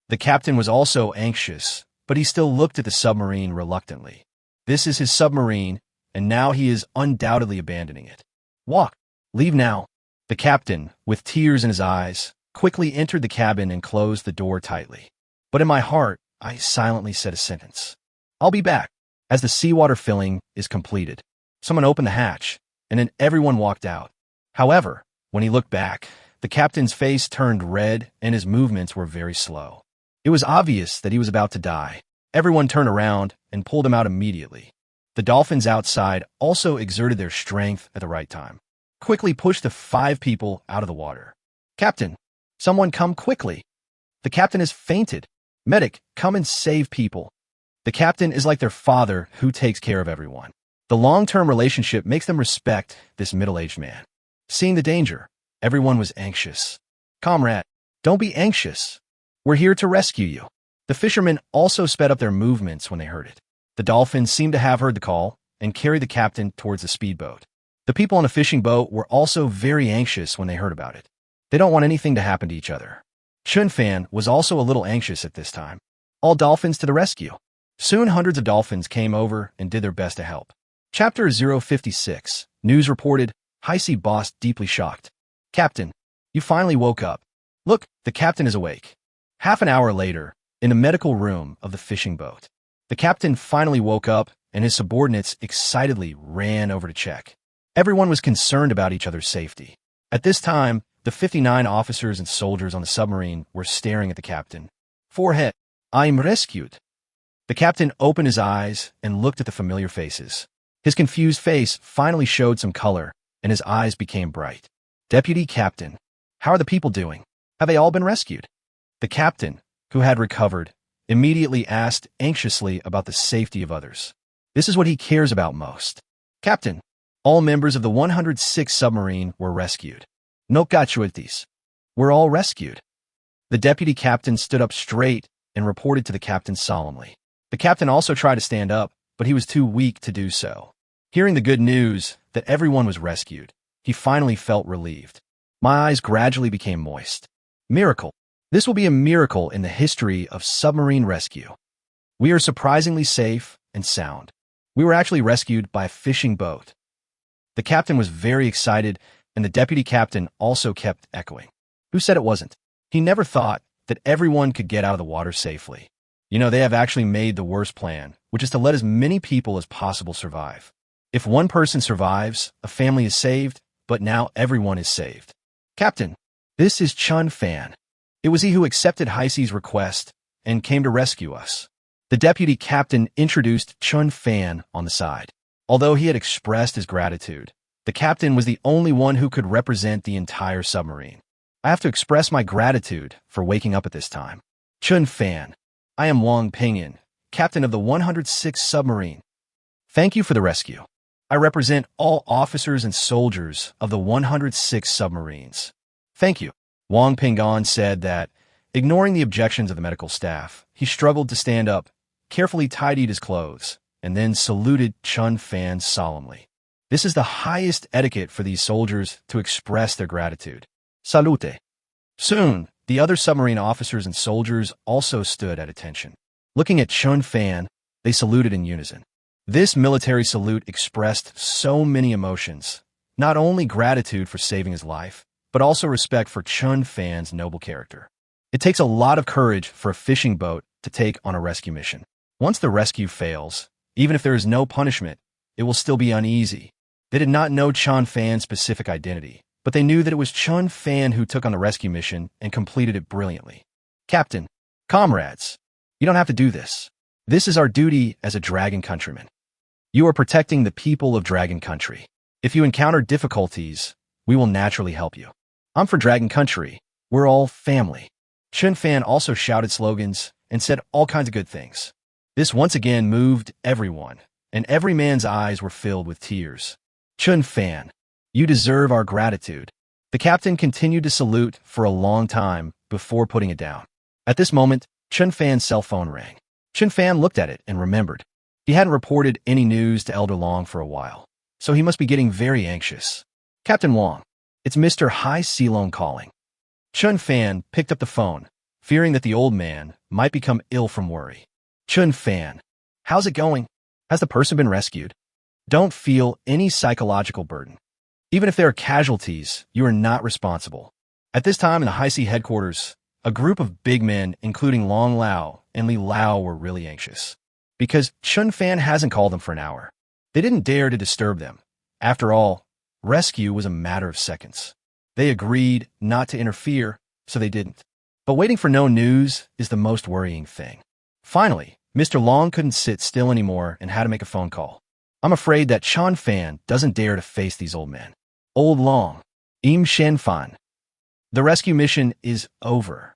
The captain was also anxious, but he still looked at the submarine reluctantly. This is his submarine, and now he is undoubtedly abandoning it. Walk. Leave now. The captain, with tears in his eyes, quickly entered the cabin and closed the door tightly. But in my heart, I silently said a sentence. I'll be back. As the seawater filling is completed, someone opened the hatch, and then everyone walked out. However, when he looked back, the captain's face turned red and his movements were very slow. It was obvious that he was about to die. Everyone turned around and pulled him out immediately. The dolphins outside also exerted their strength at the right time. Quickly pushed the 5 people out of the water. Captain, someone come quickly. The captain has fainted. Medic, come and save people. The captain is like their father who takes care of everyone. The long-term relationship makes them respect this middle-aged man. Seeing the danger, everyone was anxious. Comrade, don't be anxious. We're here to rescue you. The fishermen also sped up their movements when they heard it. The dolphins seemed to have heard the call and carried the captain towards the speedboat. The people on the fishing boat were also very anxious when they heard about it. They don't want anything to happen to each other. Chen Fan was also a little anxious at this time. All dolphins to the rescue. Soon hundreds of dolphins came over and did their best to help. Chapter 056. News reported, High Sea boss deeply shocked. Captain, you finally woke up. Look, the captain is awake. Half an hour later, in the medical room of the fishing boat, the captain finally woke up and his subordinates excitedly ran over to check. Everyone was concerned about each other's safety. At this time, the 59 officers and soldiers on the submarine were staring at the captain. Forehead, I'm rescued. The captain opened his eyes and looked at the familiar faces. His confused face finally showed some color, and his eyes became bright. Deputy Captain, how are the people doing? Have they all been rescued? The captain, who had recovered, immediately asked anxiously about the safety of others. This is what he cares about most. Captain, all members of the 106th submarine were rescued. No casualties. We're all rescued. The deputy captain stood up straight and reported to the captain solemnly. The captain also tried to stand up, but he was too weak to do so. Hearing the good news that everyone was rescued, he finally felt relieved. My eyes gradually became moist. Miracle. This will be a miracle in the history of submarine rescue. We are surprisingly safe and sound. We were actually rescued by a fishing boat. The captain was very excited, and the deputy captain also kept echoing. Who said it wasn't? He never thought that everyone could get out of the water safely. They have actually made the worst plan, which is to let as many people as possible survive. If one person survives, a family is saved, but now everyone is saved. Captain, this is Chen Fan. It was he who accepted Heisei's request and came to rescue us. The deputy captain introduced Chen Fan on the side. Although he had expressed his gratitude, the captain was the only one who could represent the entire submarine. I have to express my gratitude for waking up at this time. Chen Fan, I am Wang Pingyan, captain of the 106th submarine. Thank you for the rescue. I represent all officers and soldiers of the 106 submarines. Thank you. Wang Ping'an said that, ignoring the objections of the medical staff, he struggled to stand up, carefully tidied his clothes, and then saluted Chen Fan solemnly. This is the highest etiquette for these soldiers to express their gratitude. Salute. Soon, the other submarine officers and soldiers also stood at attention. Looking at Chen Fan, they saluted in unison. This military salute expressed so many emotions, not only gratitude for saving his life, but also respect for Chen Fan's noble character. It takes a lot of courage for a fishing boat to take on a rescue mission. Once the rescue fails, even if there is no punishment, it will still be uneasy. They did not know Chen Fan's specific identity, but they knew that it was Chen Fan who took on the rescue mission and completed it brilliantly. Captain, comrades, you don't have to do this. This is our duty as a Dragon countryman. You are protecting the people of Dragon Country. If you encounter difficulties, we will naturally help you. I'm for Dragon Country. We're all family. Chen Fan also shouted slogans and said all kinds of good things. This once again moved everyone, and every man's eyes were filled with tears. Chen Fan, you deserve our gratitude. The captain continued to salute for a long time before putting it down. At this moment, Chen Fan's cell phone rang. Chen Fan looked at it and remembered. He hadn't reported any news to Elder Long for a while, so he must be getting very anxious. Captain Wang, it's Mr. Hai Silong calling. Chen Fan picked up the phone, fearing that the old man might become ill from worry. Chen Fan, how's it going? Has the person been rescued? Don't feel any psychological burden. Even if there are casualties, you are not responsible. At this time in the High Sea headquarters, a group of big men, including Long Lao and Li Lao, were really anxious. Because Chen Fan hasn't called them for an hour. They didn't dare to disturb them. After all, rescue was a matter of seconds. They agreed not to interfere, so they didn't. But waiting for no news is the most worrying thing. Finally, Mr. Long couldn't sit still anymore and had to make a phone call. I'm afraid that Chen Fan doesn't dare to face these old men. Old Long, Chen Fan. The rescue mission is over.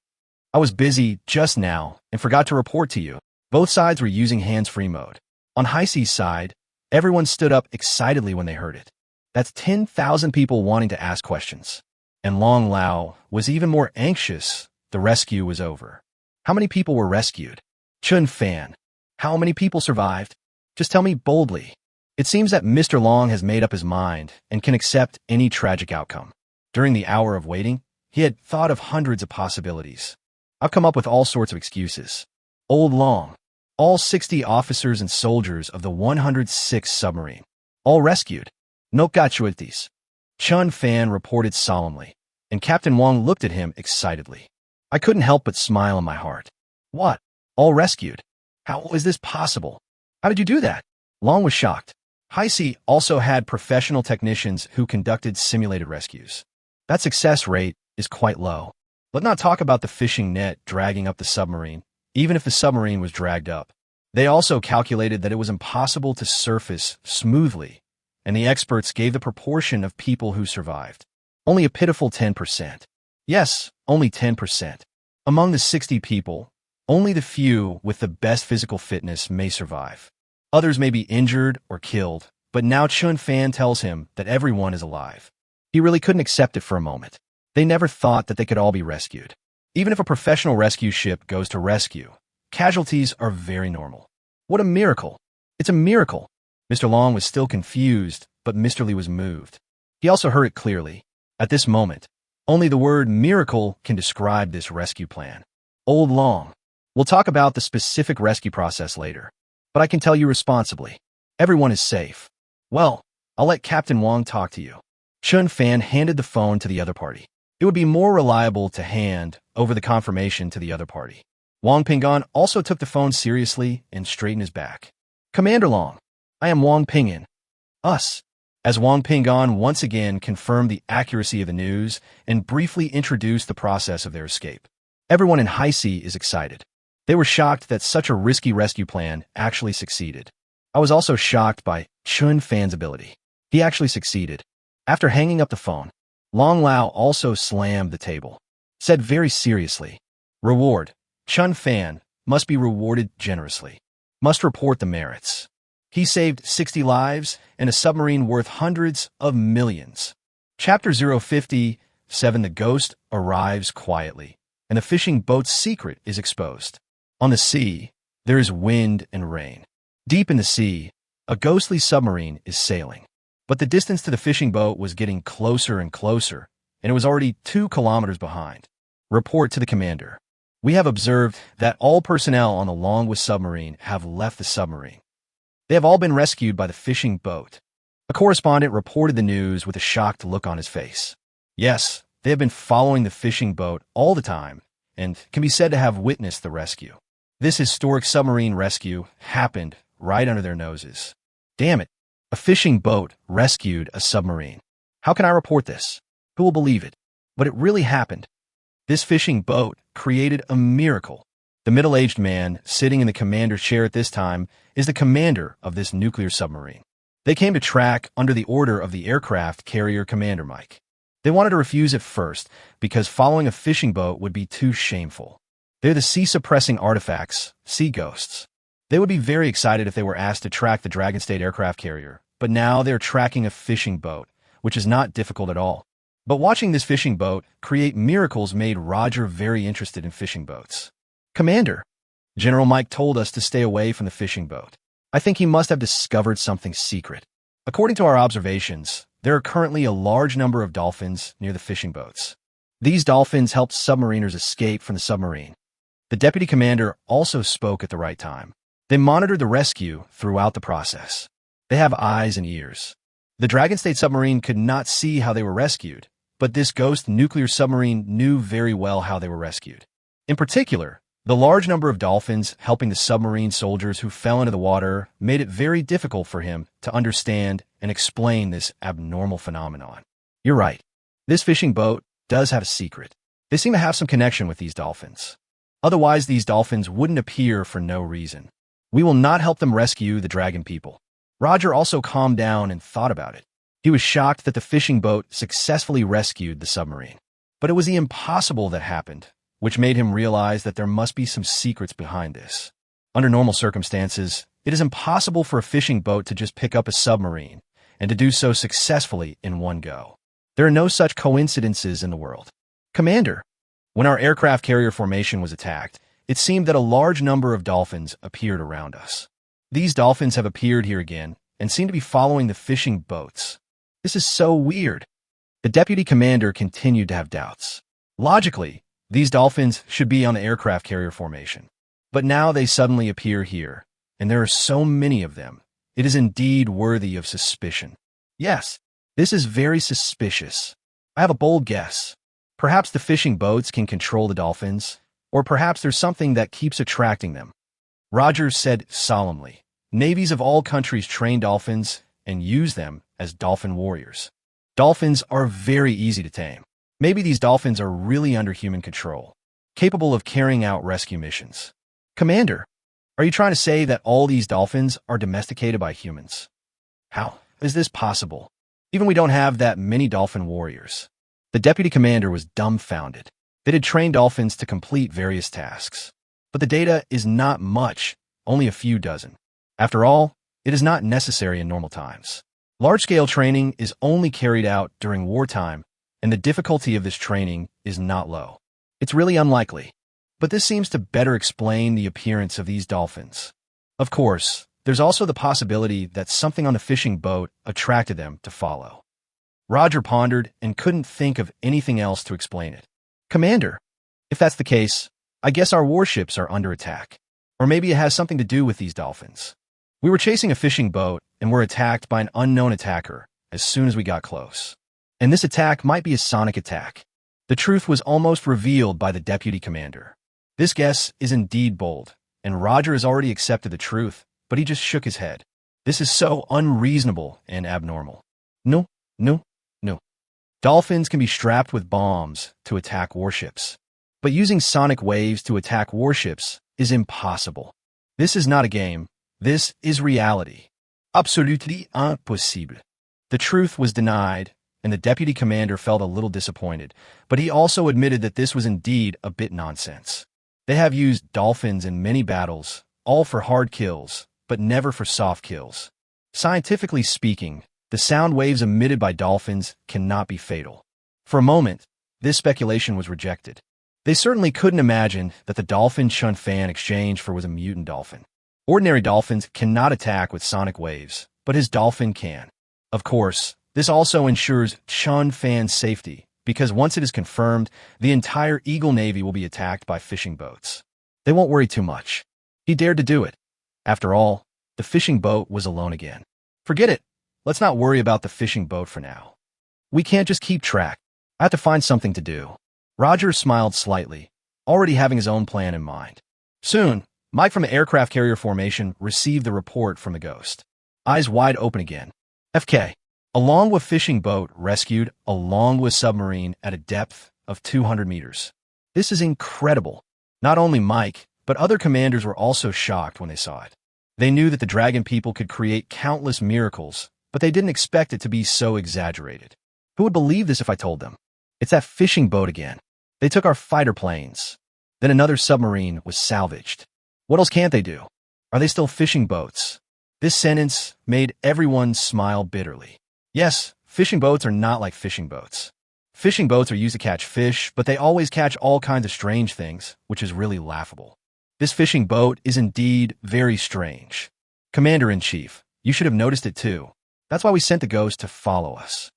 I was busy just now and forgot to report to you. Both sides were using hands-free mode. On High Sea's side, everyone stood up excitedly when they heard it. That's 10,000 people wanting to ask questions. And Long Lao was even more anxious. The rescue was over. How many people were rescued? Chen Fan, how many people survived? Just tell me boldly. It seems that Mr. Long has made up his mind and can accept any tragic outcome. During the hour of waiting, he had thought of hundreds of possibilities. I've come up with all sorts of excuses. Old Long, all 60 officers and soldiers of the 106th submarine, all rescued. No casualties. Chen Fan reported solemnly, and Captain Wang looked at him excitedly. I couldn't help but smile in my heart. What? All rescued? How is this possible? How did you do that? Long was shocked. High Sea also had professional technicians who conducted simulated rescues. That success rate is quite low. Let's not talk about the fishing net dragging up the submarine, even if the submarine was dragged up. They also calculated that it was impossible to surface smoothly, and the experts gave the proportion of people who survived. Only a pitiful 10%. Yes, only 10%. Among the 60 people, only the few with the best physical fitness may survive. Others may be injured or killed, but now Chen Fan tells him that everyone is alive. He really couldn't accept it for a moment. They never thought that they could all be rescued. Even if a professional rescue ship goes to rescue, casualties are very normal. What a miracle! It's a miracle! Mr. Long was still confused, but Mr. Li was moved. He also heard it clearly. At this moment, only the word miracle can describe this rescue plan. Old Long. We'll talk about the specific rescue process later, but I can tell you responsibly. Everyone is safe. Well, I'll let Captain Wang talk to you. Chen Fan handed the phone to the other party. It would be more reliable to hand over the confirmation to the other party. Wang Ping'an also took the phone seriously and straightened his back. Commander Long, I am Wang Ping'an. Us. As Wang Ping'an once again confirmed the accuracy of the news and briefly introduced the process of their escape. Everyone in High Sea is excited. They were shocked that such a risky rescue plan actually succeeded. I was also shocked by Chen Fan's ability. He actually succeeded. After hanging up the phone, Long Lao also slammed the table, said very seriously, Reward. Chen Fan must be rewarded generously. Must report the merits. He saved 60 lives and a submarine worth hundreds of millions. Chapter 050, 7. The ghost arrives quietly, and the fishing boat's secret is exposed. On the sea, there is wind and rain. Deep in the sea, a ghostly submarine is sailing. But the distance to the fishing boat was getting closer and closer, and it was already 2 kilometers behind. Report to the commander. We have observed that all personnel on the Longwa submarine have left the submarine. They have all been rescued by the fishing boat. A correspondent reported the news with a shocked look on his face. Yes, they have been following the fishing boat all the time and can be said to have witnessed the rescue. This historic submarine rescue happened right under their noses. Damn it, a fishing boat rescued a submarine. How can I report this? Who will believe it? But it really happened. This fishing boat created a miracle. The middle-aged man sitting in the commander's chair at this time is the commander of this nuclear submarine. They came to track under the order of the aircraft carrier commander Mike. They wanted to refuse at first because following a fishing boat would be too shameful. They're the sea-suppressing artifacts, sea ghosts. They would be very excited if they were asked to track the Dragon State aircraft carrier, but now they're tracking a fishing boat, which is not difficult at all. But watching this fishing boat create miracles made Roger very interested in fishing boats. Commander, General Mike told us to stay away from the fishing boat. I think he must have discovered something secret. According to our observations, there are currently a large number of dolphins near the fishing boats. These dolphins helped submariners escape from the submarine. The deputy commander also spoke at the right time. They monitored the rescue throughout the process. They have eyes and ears. The Dragon State submarine could not see how they were rescued, but this ghost nuclear submarine knew very well how they were rescued. In particular, the large number of dolphins helping the submarine soldiers who fell into the water made it very difficult for him to understand and explain this abnormal phenomenon. You're right. This fishing boat does have a secret. They seem to have some connection with these dolphins. Otherwise, these dolphins wouldn't appear for no reason. We will not help them rescue the dragon people. Roger also calmed down and thought about it. He was shocked that the fishing boat successfully rescued the submarine. But it was the impossible that happened, which made him realize that there must be some secrets behind this. Under normal circumstances, it is impossible for a fishing boat to just pick up a submarine and to do so successfully in one go. There are no such coincidences in the world. Commander, when our aircraft carrier formation was attacked, it seemed that a large number of dolphins appeared around us. These dolphins have appeared here again and seem to be following the fishing boats. This is so weird. The deputy commander continued to have doubts. Logically, these dolphins should be on the aircraft carrier formation. But now they suddenly appear here, and there are so many of them. It is indeed worthy of suspicion. Yes, this is very suspicious. I have a bold guess. Perhaps the fishing boats can control the dolphins, or perhaps there's something that keeps attracting them. Rogers said solemnly, navies of all countries train dolphins and use them as dolphin warriors. Dolphins are very easy to tame. Maybe these dolphins are really under human control, capable of carrying out rescue missions. Commander, are you trying to say that all these dolphins are domesticated by humans? How is this possible? Even we don't have that many dolphin warriors. The deputy commander was dumbfounded. They had trained dolphins to complete various tasks. But the data is not much, only a few dozen. After all, it is not necessary in normal times. Large-scale training is only carried out during wartime, and the difficulty of this training is not low. It's really unlikely. But this seems to better explain the appearance of these dolphins. Of course, there's also the possibility that something on the fishing boat attracted them to follow. Roger pondered and couldn't think of anything else to explain it. Commander, if that's the case, I guess our warships are under attack. Or maybe it has something to do with these dolphins. We were chasing a fishing boat and were attacked by an unknown attacker as soon as we got close. And this attack might be a sonic attack. The truth was almost revealed by the deputy commander. This guess is indeed bold, and Roger has already accepted the truth, but he just shook his head. This is so unreasonable and abnormal. No. Dolphins can be strapped with bombs to attack warships. But using sonic waves to attack warships is impossible. This is not a game. This is reality. Absolutely impossible. The truth was denied, and the deputy commander felt a little disappointed, but he also admitted that this was indeed a bit nonsense. They have used dolphins in many battles, all for hard kills, but never for soft kills. Scientifically speaking, the sound waves emitted by dolphins cannot be fatal. For a moment, This speculation was rejected. They certainly couldn't imagine that the dolphin Chen Fan exchanged for was a mutant dolphin. Ordinary dolphins cannot attack with sonic waves, but his dolphin can. Of course, this also ensures Chen Fan's safety, because once it is confirmed, the entire Eagle Navy will be attacked by fishing boats. They won't worry too much. He dared to do it. After all, the fishing boat was alone again. Forget it. Let's not worry about the fishing boat for now. We can't just keep track. I have to find something to do. Roger smiled slightly, already having his own plan in mind. Soon, Mike from the aircraft carrier formation received the report from the ghost. Eyes wide open again. FK. Along with fishing boat rescued along with submarine at a depth of 200 meters. This is incredible. Not only Mike, but other commanders were also shocked when they saw it. They knew that the dragon people could create countless miracles, but they didn't expect it to be so exaggerated. Who would believe this if I told them? It's that fishing boat again. They took our fighter planes. Then another submarine was salvaged. What else can't they do? Are they still fishing boats? This sentence made everyone smile bitterly. Yes, fishing boats are not like fishing boats. Fishing boats are used to catch fish, but they always catch all kinds of strange things, which is really laughable. This fishing boat is indeed very strange. Commander-in-Chief, you should have noticed it too. That's why we sent the ghost to follow us.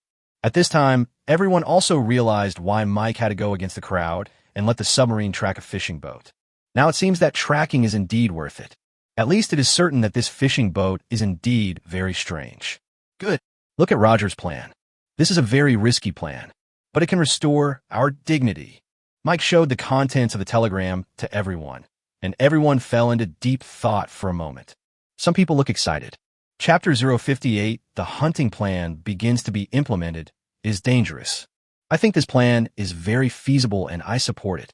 At this time, everyone also realized why Mike had to go against the crowd and let the submarine track a fishing boat. Now it seems that tracking is indeed worth it. At least it is certain that this fishing boat is indeed very strange. Good. Look at Roger's plan. This is a very risky plan, but it can restore our dignity. Mike showed the contents of the telegram to everyone, and everyone fell into deep thought for a moment. Some people look excited. Chapter 058, the hunting plan begins to be implemented, is dangerous. I think this plan is very feasible and I support it.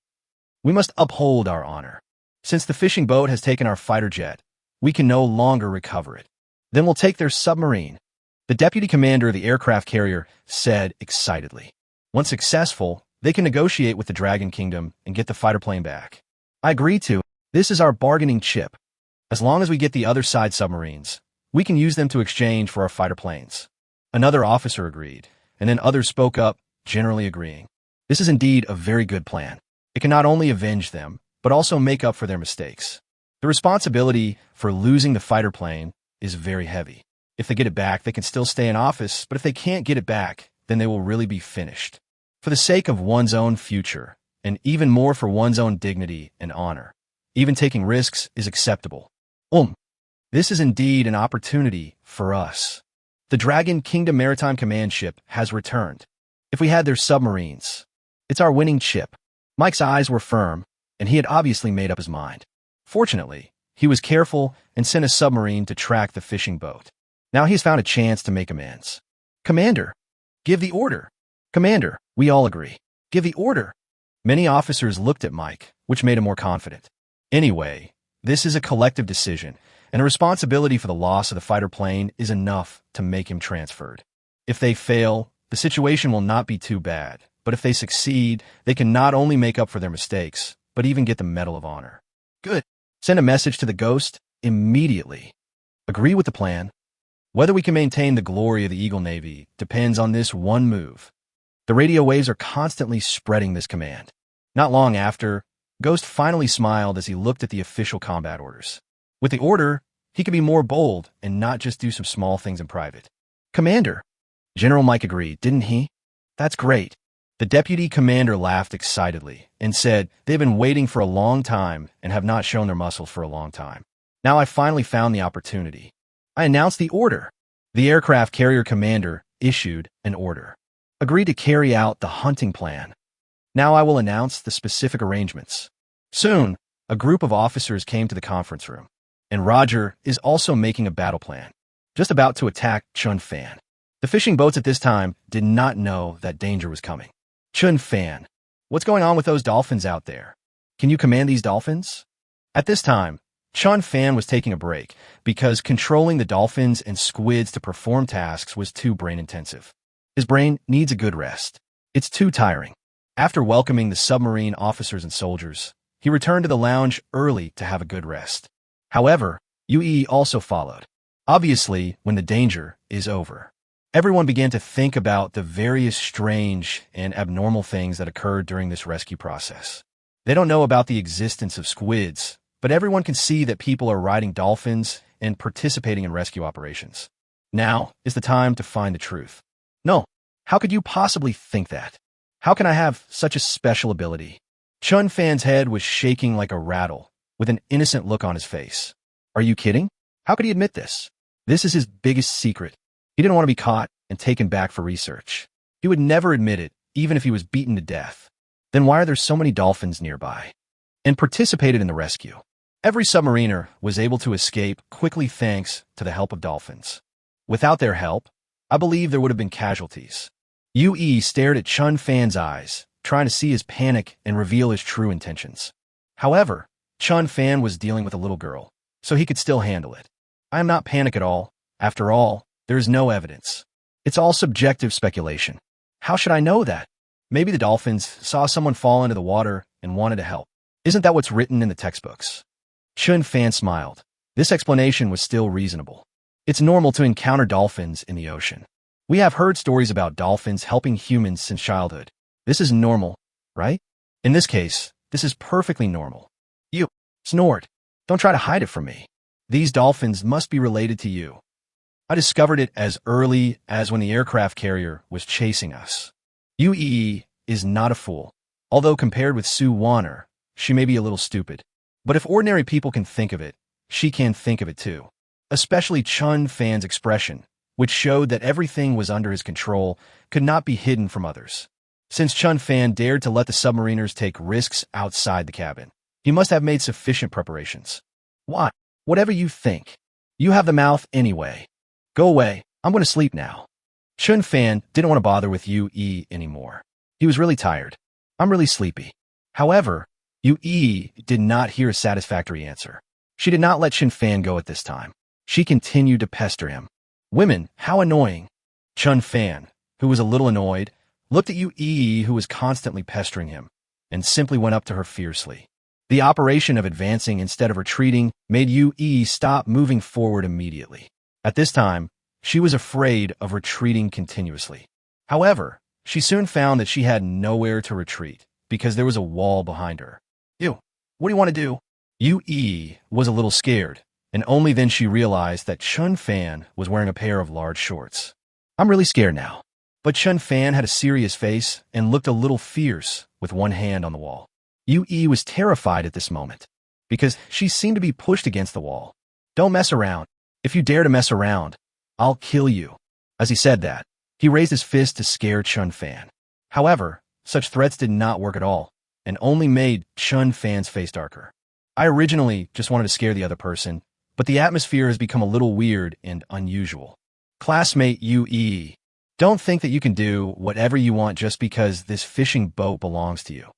We must uphold our honor. Since the fishing boat has taken our fighter jet, we can no longer recover it. Then we'll take their submarine. The deputy commander of the aircraft carrier said excitedly. Once successful, they can negotiate with the Dragon Kingdom and get the fighter plane back. I agree to. This is our bargaining chip. As long as we get the other side submarines, we can use them to exchange for our fighter planes. Another officer agreed, and then others spoke up, generally agreeing. This is indeed a very good plan. It can not only avenge them, but also make up for their mistakes. The responsibility for losing the fighter plane is very heavy. If they get it back, they can still stay in office, but if they can't get it back, then they will really be finished. For the sake of one's own future, and even more for one's own dignity and honor, even taking risks is acceptable. This is indeed an opportunity for us. The Dragon Kingdom Maritime Command ship has returned. If we had their submarines, it's our winning chip. Mike's eyes were firm, and he had obviously made up his mind. Fortunately, he was careful and sent a submarine to track the fishing boat. Now he's found a chance to make amends. Commander, give the order. Commander, we all agree. Give the order. Many officers looked at Mike, which made him more confident. Anyway, this is a collective decision, and a responsibility for the loss of the fighter plane is enough to make him transferred. If they fail, the situation will not be too bad, but if they succeed, they can not only make up for their mistakes, but even get the Medal of Honor. Good. Send a message to the ghost immediately. Agree with the plan. Whether we can maintain the glory of the Eagle Navy depends on this one move. The radio waves are constantly spreading this command. Not long after, Ghost finally smiled as he looked at the official combat orders. With the order, he could be more bold and not just do some small things in private. Commander, General Mike agreed, didn't he? That's great. The deputy commander laughed excitedly and said they've been waiting for a long time and have not shown their muscles for a long time. Now I finally found the opportunity. I announced the order. The aircraft carrier commander issued an order. Agreed to carry out the hunting plan. Now I will announce the specific arrangements. Soon, a group of officers came to the conference room, and Roger is also making a battle plan, just about to attack Chen Fan. The fishing boats at this time did not know that danger was coming. Chen Fan, what's going on with those dolphins out there? Can you command these dolphins? At this time, Chen Fan was taking a break because controlling the dolphins and squids to perform tasks was too brain-intensive. His brain needs a good rest. It's too tiring. After welcoming the submarine officers and soldiers, he returned to the lounge early to have a good rest. However, Yue also followed. Obviously, when the danger is over. Everyone began to think about the various strange and abnormal things that occurred during this rescue process. They don't know about the existence of squids, but everyone can see that people are riding dolphins and participating in rescue operations. Now is the time to find the truth. No, how could you possibly think that? How can I have such a special ability? Chen Fan's head was shaking like a rattle, with an innocent look on his face. Are you kidding? How could he admit this? This is his biggest secret. He didn't want to be caught and taken back for research. He would never admit it, even if he was beaten to death. Then why are there so many dolphins nearby? And participated in the rescue. Every submariner was able to escape quickly thanks to the help of dolphins. Without their help, I believe there would have been casualties. Yue stared at Chen Fan's eyes, trying to see his panic and reveal his true intentions. However, Chen Fan was dealing with a little girl, so he could still handle it. I am not panic at all. After all, there is no evidence. It's all subjective speculation. How should I know that? Maybe the dolphins saw someone fall into the water and wanted to help. Isn't that what's written in the textbooks? Chen Fan smiled. This explanation was still reasonable. It's normal to encounter dolphins in the ocean. We have heard stories about dolphins helping humans since childhood. This is normal, right? In this case, this is perfectly normal. You snored. Don't try to hide it from me. These dolphins must be related to you. I discovered it as early as when the aircraft carrier was chasing us. Yue is not a fool. Although compared with Sue Warner, she may be a little stupid. But if ordinary people can think of it, she can think of it too. Especially Chen Fan's expression, which showed that everything was under his control, could not be hidden from others. Since Chen Fan dared to let the submariners take risks outside the cabin, he must have made sufficient preparations. Why? Whatever you think. You have the mouth anyway. Go away. I'm going to sleep now. Chen Fan didn't want to bother with Yue anymore. He was really tired. I'm really sleepy. However, Yue did not hear a satisfactory answer. She did not let Chen Fan go at this time. She continued to pester him. Women, how annoying. Chen Fan, who was a little annoyed, looked at Yue, who was constantly pestering him, and simply went up to her fiercely. The operation of advancing instead of retreating made Yue stop moving forward immediately. At this time, she was afraid of retreating continuously. However, she soon found that she had nowhere to retreat because there was a wall behind her. Ew, what do you want to do? Yue was a little scared, and only then she realized that Chen Fan was wearing a pair of large shorts. I'm really scared now. But Chen Fan had a serious face and looked a little fierce with one hand on the wall. Yue was terrified at this moment because she seemed to be pushed against the wall. Don't mess around. If you dare to mess around, I'll kill you. As he said that, he raised his fist to scare Chen Fan. However, such threats did not work at all and only made Chen Fan's face darker. I originally just wanted to scare the other person, but the atmosphere has become a little weird and unusual. Classmate Yue, don't think that you can do whatever you want just because this fishing boat belongs to you.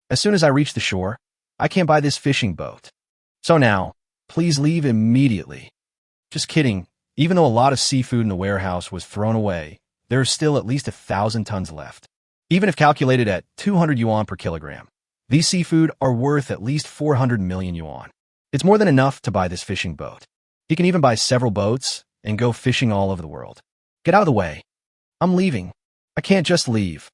As soon as I reach the shore, I can't buy this fishing boat. So now, please leave immediately. Just kidding. Even though a lot of seafood in the warehouse was thrown away, there are still at least 1,000 tons left. Even if calculated at 200 yuan per kilogram, these seafood are worth at least 400 million yuan. It's more than enough to buy this fishing boat. He can even buy several boats and go fishing all over the world. Get out of the way. I'm leaving. I can't just leave.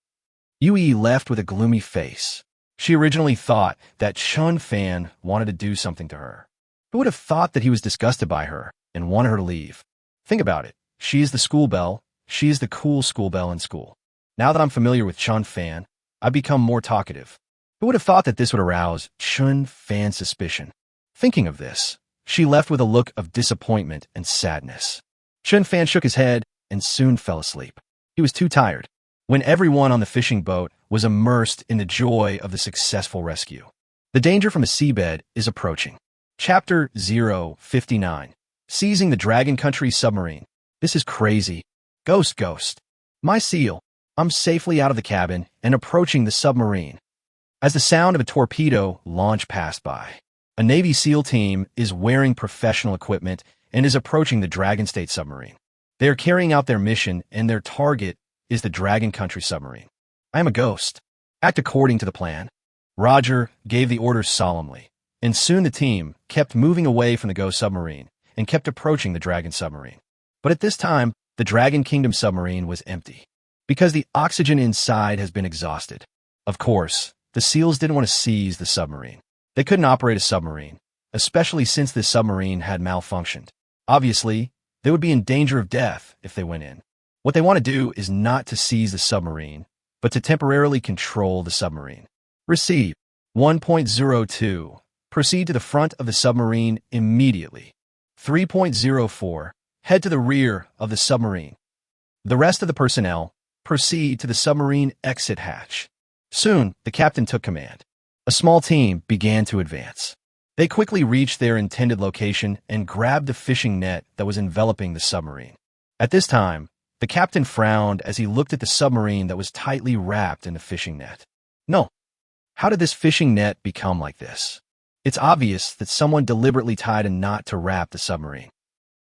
Yue left with a gloomy face. She originally thought that Chen Fan wanted to do something to her. Who would have thought that he was disgusted by her and wanted her to leave? Think about it. She is the school belle. She is the cool school belle in school. Now that I'm familiar with Chen Fan, I've become more talkative. Who would have thought that this would arouse Chen Fan's suspicion? Thinking of this, she left with a look of disappointment and sadness. Chen Fan shook his head and soon fell asleep. He was too tired. When everyone on the fishing boat was immersed in the joy of the successful rescue. The danger from the seabed is approaching. Chapter 059. Seizing the Dragon Country submarine. This is crazy. Ghost. My seal. I'm safely out of the cabin and approaching the submarine. As the sound of a torpedo launch passed by, a Navy SEAL team is wearing professional equipment and is approaching the Dragon State submarine. They are carrying out their mission and their target is the Dragon Country submarine. I am a ghost. Act according to the plan. Roger gave the orders solemnly, and soon the team kept moving away from the ghost submarine and kept approaching the Dragon submarine. But at this time, The Dragon Kingdom submarine was empty, because the oxygen inside has been exhausted. Of course, the SEALs didn't want to seize the submarine. They couldn't operate a submarine, especially since this submarine had malfunctioned. Obviously, they would be in danger of death if they went in. What they want to do is not to seize the submarine, but to temporarily control the submarine. Receive 1.02. Proceed to the front of the submarine immediately. 3.04. Head to the rear of the submarine. The rest of the personnel proceed to the submarine exit hatch. Soon, the captain took command. A small team began to advance. They quickly reached their intended location and grabbed the fishing net that was enveloping the submarine. At this time, the captain frowned as he looked at the submarine that was tightly wrapped in the fishing net. No. How did this fishing net become like this? It's obvious that someone deliberately tied a knot to wrap the submarine.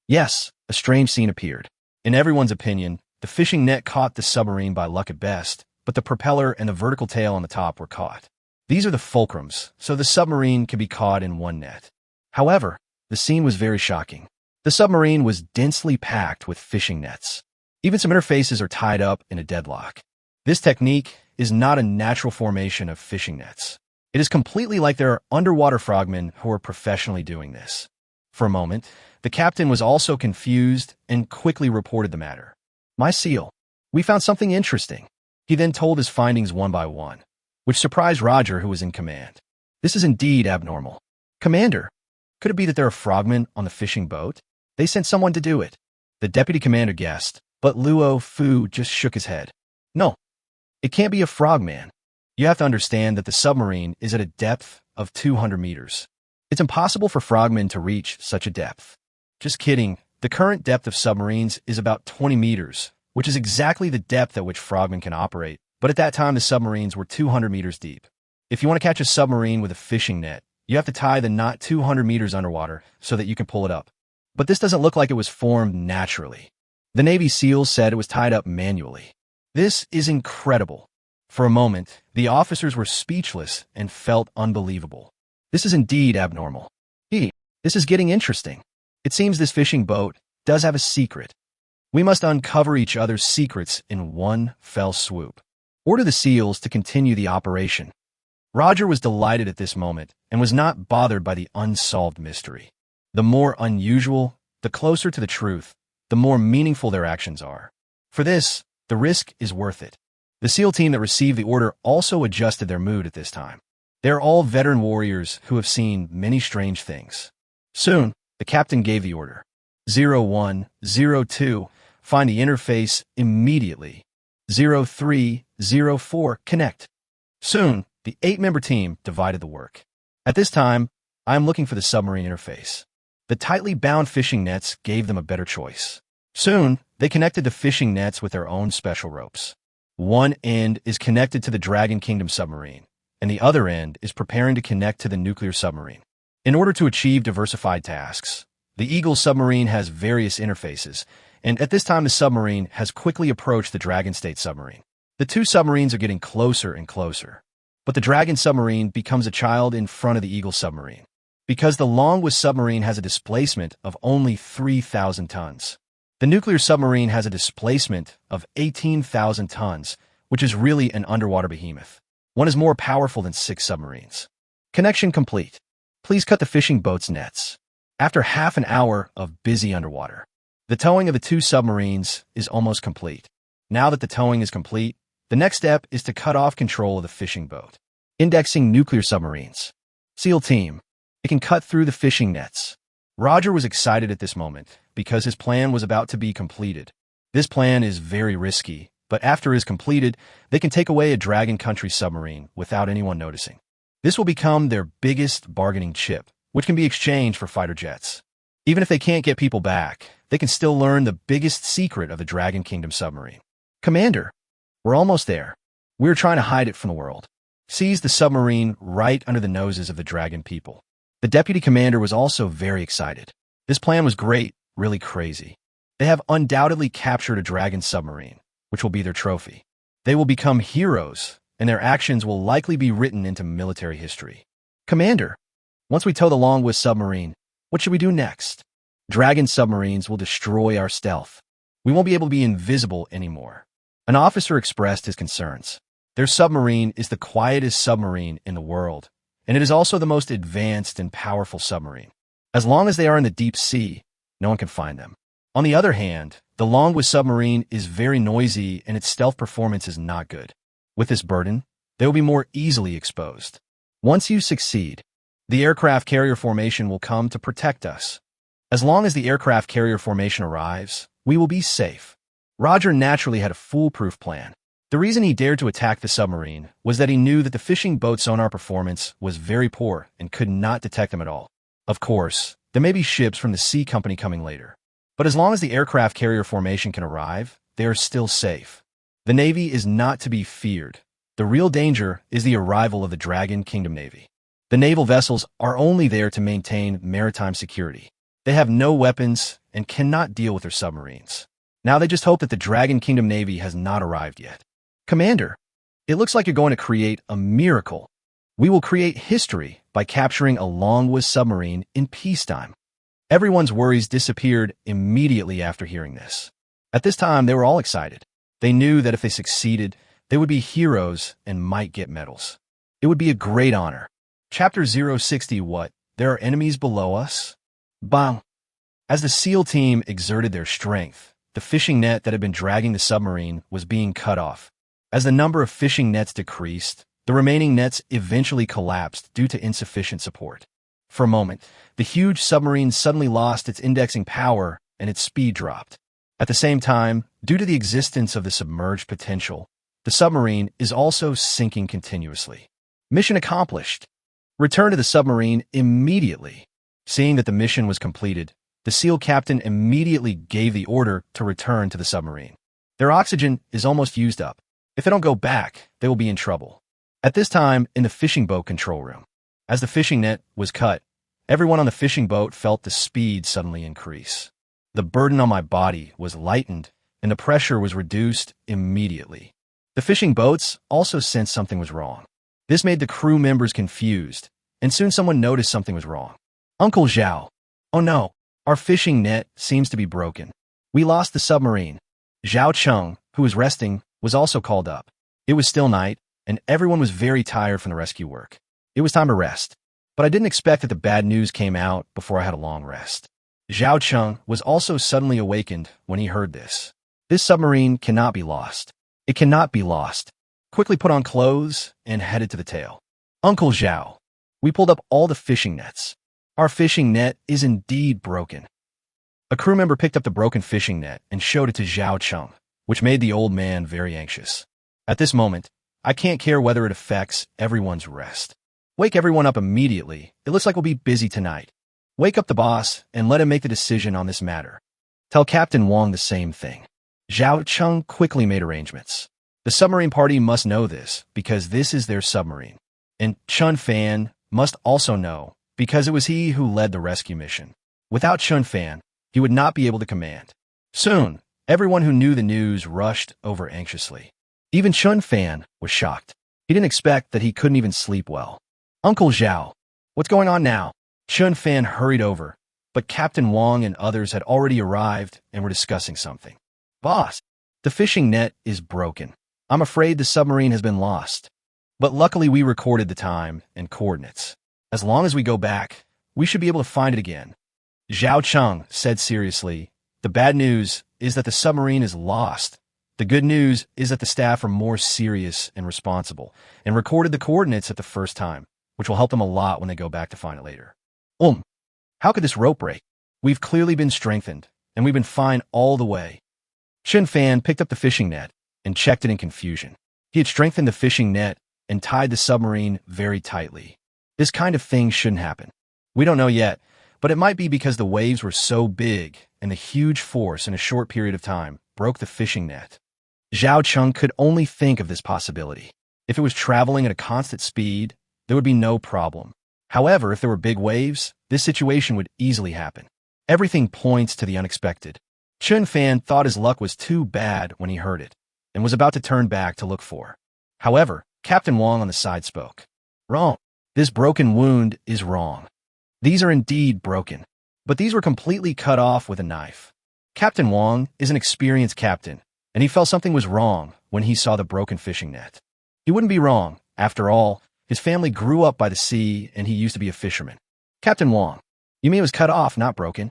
Yes, a strange scene appeared. In everyone's opinion, the fishing net caught the submarine by luck at best, but the propeller and the vertical tail on the top were caught. These are the fulcrums, so the submarine can be caught in one net. However, the scene was very shocking. The submarine was densely packed with fishing nets. Even some interfaces are tied up in a deadlock. This technique is not a natural formation of fishing nets. It is completely like there are underwater frogmen who are professionally doing this. For a moment, the captain was also confused and quickly reported the matter. My SEAL, we found something interesting. He then told his findings one by one, which surprised Roger, who was in command. This is indeed abnormal. Commander, could it be that there are frogmen on the fishing boat? They sent someone to do it. The deputy commander guessed, but Luo Fu just shook his head. No, it can't be a frogman. You have to understand that the submarine is at a depth of 200 meters. It's impossible for frogmen to reach such a depth. Just kidding. The current depth of submarines is about 20 meters, which is exactly the depth at which frogmen can operate. But at that time, the submarines were 200 meters deep. If you want to catch a submarine with a fishing net, you have to tie the knot 200 meters underwater so that you can pull it up. But this doesn't look like it was formed naturally. The Navy SEALs said it was tied up manually. This is incredible. For a moment, the officers were speechless and felt unbelievable. This is indeed abnormal. This is getting interesting. It seems this fishing boat does have a secret. We must uncover each other's secrets in one fell swoop. Order the SEALs to continue the operation. Roger was delighted at this moment and was not bothered by the unsolved mystery. The more unusual, the closer to the truth, the more meaningful their actions are. For this, the risk is worth it. The SEAL team that received the order also adjusted their mood at this time. They are all veteran warriors who have seen many strange things. Soon, the captain gave the order. 0102, find the interface immediately. 0304, connect. Soon, the 8-member team divided the work. At this time, I am looking for the submarine interface. The tightly bound fishing nets gave them a better choice. Soon, they connected the fishing nets with their own special ropes. One end is connected to the Dragon Kingdom submarine, and the other end is preparing to connect to the nuclear submarine. In order to achieve diversified tasks, the Eagle submarine has various interfaces, and at this time the submarine has quickly approached the Dragon State submarine. The two submarines are getting closer and closer, but the Dragon submarine becomes a child in front of the Eagle submarine, because the Longwa submarine has a displacement of only 3,000 tons. The nuclear submarine has a displacement of 18,000 tons, which is really an underwater behemoth. One is more powerful than 6 submarines. Connection complete. Please cut the fishing boat's nets. After half an hour of busy underwater, the towing of the 2 submarines is almost complete. Now that the towing is complete, the next step is to cut off control of the fishing boat. Indexing nuclear submarines. SEAL team, it can cut through the fishing nets. Roger was excited at this moment because his plan was about to be completed. This plan is very risky, but after it is completed, they can take away a Dragon Country submarine without anyone noticing. This will become their biggest bargaining chip, which can be exchanged for fighter jets. Even if they can't get people back, they can still learn the biggest secret of the Dragon Kingdom submarine. Commander, we're almost there. We're trying to hide it from the world. Seize the submarine right under the noses of the Dragon people. The deputy commander was also very excited. This plan was great, really crazy. They have undoubtedly captured a Dragon submarine, which will be their trophy. They will become heroes, and their actions will likely be written into military history. Commander, once we tow the Longwa submarine, what should we do next? Dragon submarines will destroy our stealth. We won't be able to be invisible anymore. An officer expressed his concerns. Their submarine is the quietest submarine in the world, and it is also the most advanced and powerful submarine. As long as they are in the deep sea, no one can find them. On the other hand, the Longwa submarine is very noisy and its stealth performance is not good. With this burden, they will be more easily exposed. Once you succeed, the aircraft carrier formation will come to protect us. As long as the aircraft carrier formation arrives, we will be safe. Roger naturally had a foolproof plan. The reason he dared to attack the submarine was that he knew that the fishing boat sonar performance was very poor and could not detect them at all. Of course, there may be ships from the sea company coming later. But as long as the aircraft carrier formation can arrive, they are still safe. The Navy is not to be feared. The real danger is the arrival of the Dragon Kingdom Navy. The naval vessels are only there to maintain maritime security. They have no weapons and cannot deal with their submarines. Now they just hope that the Dragon Kingdom Navy has not arrived yet. Commander, it looks like you're going to create a miracle. We will create history by capturing a Longwa submarine in peacetime. Everyone's worries disappeared immediately after hearing this. At this time, they were all excited. They knew that if they succeeded, they would be heroes and might get medals. It would be a great honor. Chapter 060. What? There are enemies below us? Bang! As the SEAL team exerted their strength, the fishing net that had been dragging the submarine was being cut off. As the number of fishing nets decreased, the remaining nets eventually collapsed due to insufficient support. For a moment, the huge submarine suddenly lost its indexing power and its speed dropped. At the same time, due to the existence of the submerged potential, the submarine is also sinking continuously. Mission accomplished. Return to the submarine immediately. Seeing that the mission was completed, the SEAL captain immediately gave the order to return to the submarine. Their oxygen is almost used up. If they don't go back, they will be in trouble. At this time, in the fishing boat control room, as the fishing net was cut, everyone on the fishing boat felt the speed suddenly increase. The burden on my body was lightened, and the pressure was reduced immediately. The fishing boats also sensed something was wrong. This made the crew members confused, and soon someone noticed something was wrong. Uncle Zhao. Oh no, our fishing net seems to be broken. We lost the submarine. Zhao Cheng, who was resting, was also called up. It was still night, and everyone was very tired from the rescue work. It was time to rest. But I didn't expect that the bad news came out before I had a long rest. Zhao Cheng was also suddenly awakened when he heard this. This submarine cannot be lost. It cannot be lost. Quickly put on clothes and headed to the tail. Uncle Zhao, we pulled up all the fishing nets. Our fishing net is indeed broken. A crew member picked up the broken fishing net and showed it to Zhao Cheng, which made the old man very anxious. At this moment, I can't care whether it affects everyone's rest. Wake everyone up immediately. It looks like we'll be busy tonight. Wake up the boss and let him make the decision on this matter. Tell Captain Wang the same thing. Zhao Cheng quickly made arrangements. The submarine party must know this because this is their submarine. And Chen Fan must also know because it was he who led the rescue mission. Without Chen Fan, he would not be able to command. Soon, everyone who knew the news rushed over anxiously. Even Chen Fan was shocked. He didn't expect that he couldn't even sleep well. Uncle Zhao, what's going on now? Chen Fan hurried over, but Captain Wang and others had already arrived and were discussing something. Boss, the fishing net is broken. I'm afraid the submarine has been lost. But luckily we recorded the time and coordinates. As long as we go back, we should be able to find it again. Zhao Cheng said seriously, the bad news is that the submarine is lost. The good news is that the staff are more serious and responsible and recorded the coordinates at the first time, which will help them a lot when they go back to find it later. How could this rope break? We've clearly been strengthened, and we've been fine all the way. Chen Fan picked up the fishing net and checked it in confusion. He had strengthened the fishing net and tied the submarine very tightly. This kind of thing shouldn't happen. We don't know yet, but it might be because the waves were so big and the huge force in a short period of time broke the fishing net. Zhao Cheng could only think of this possibility. If it was traveling at a constant speed, there would be no problem. However, if there were big waves, this situation would easily happen. Everything points to the unexpected. Chen Fan thought his luck was too bad when he heard it, and was about to turn back to look for. However, Captain Wang on the side spoke. Wrong. This broken wound is wrong. These are indeed broken, but these were completely cut off with a knife. Captain Wang is an experienced captain, and he felt something was wrong when he saw the broken fishing net. He wouldn't be wrong. After all, his family grew up by the sea and he used to be a fisherman. Captain Wang, you mean it was cut off, not broken?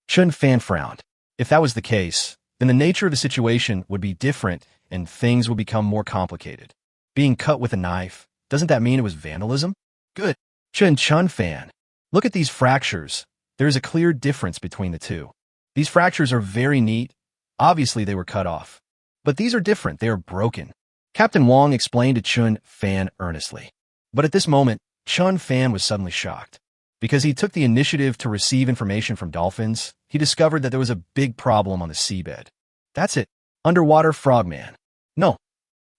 Chen Fan frowned. If that was the case, then the nature of the situation would be different and things would become more complicated. Being cut with a knife, doesn't that mean it was vandalism? Good. Chen Fan, look at these fractures. There is a clear difference between the two. These fractures are very neat. Obviously, they were cut off. But these are different. They are broken. Captain Wang explained to Chen Fan earnestly. But at this moment, Chen Fan was suddenly shocked. Because he took the initiative to receive information from dolphins, he discovered that there was a big problem on the seabed. That's it. Underwater frogman. No.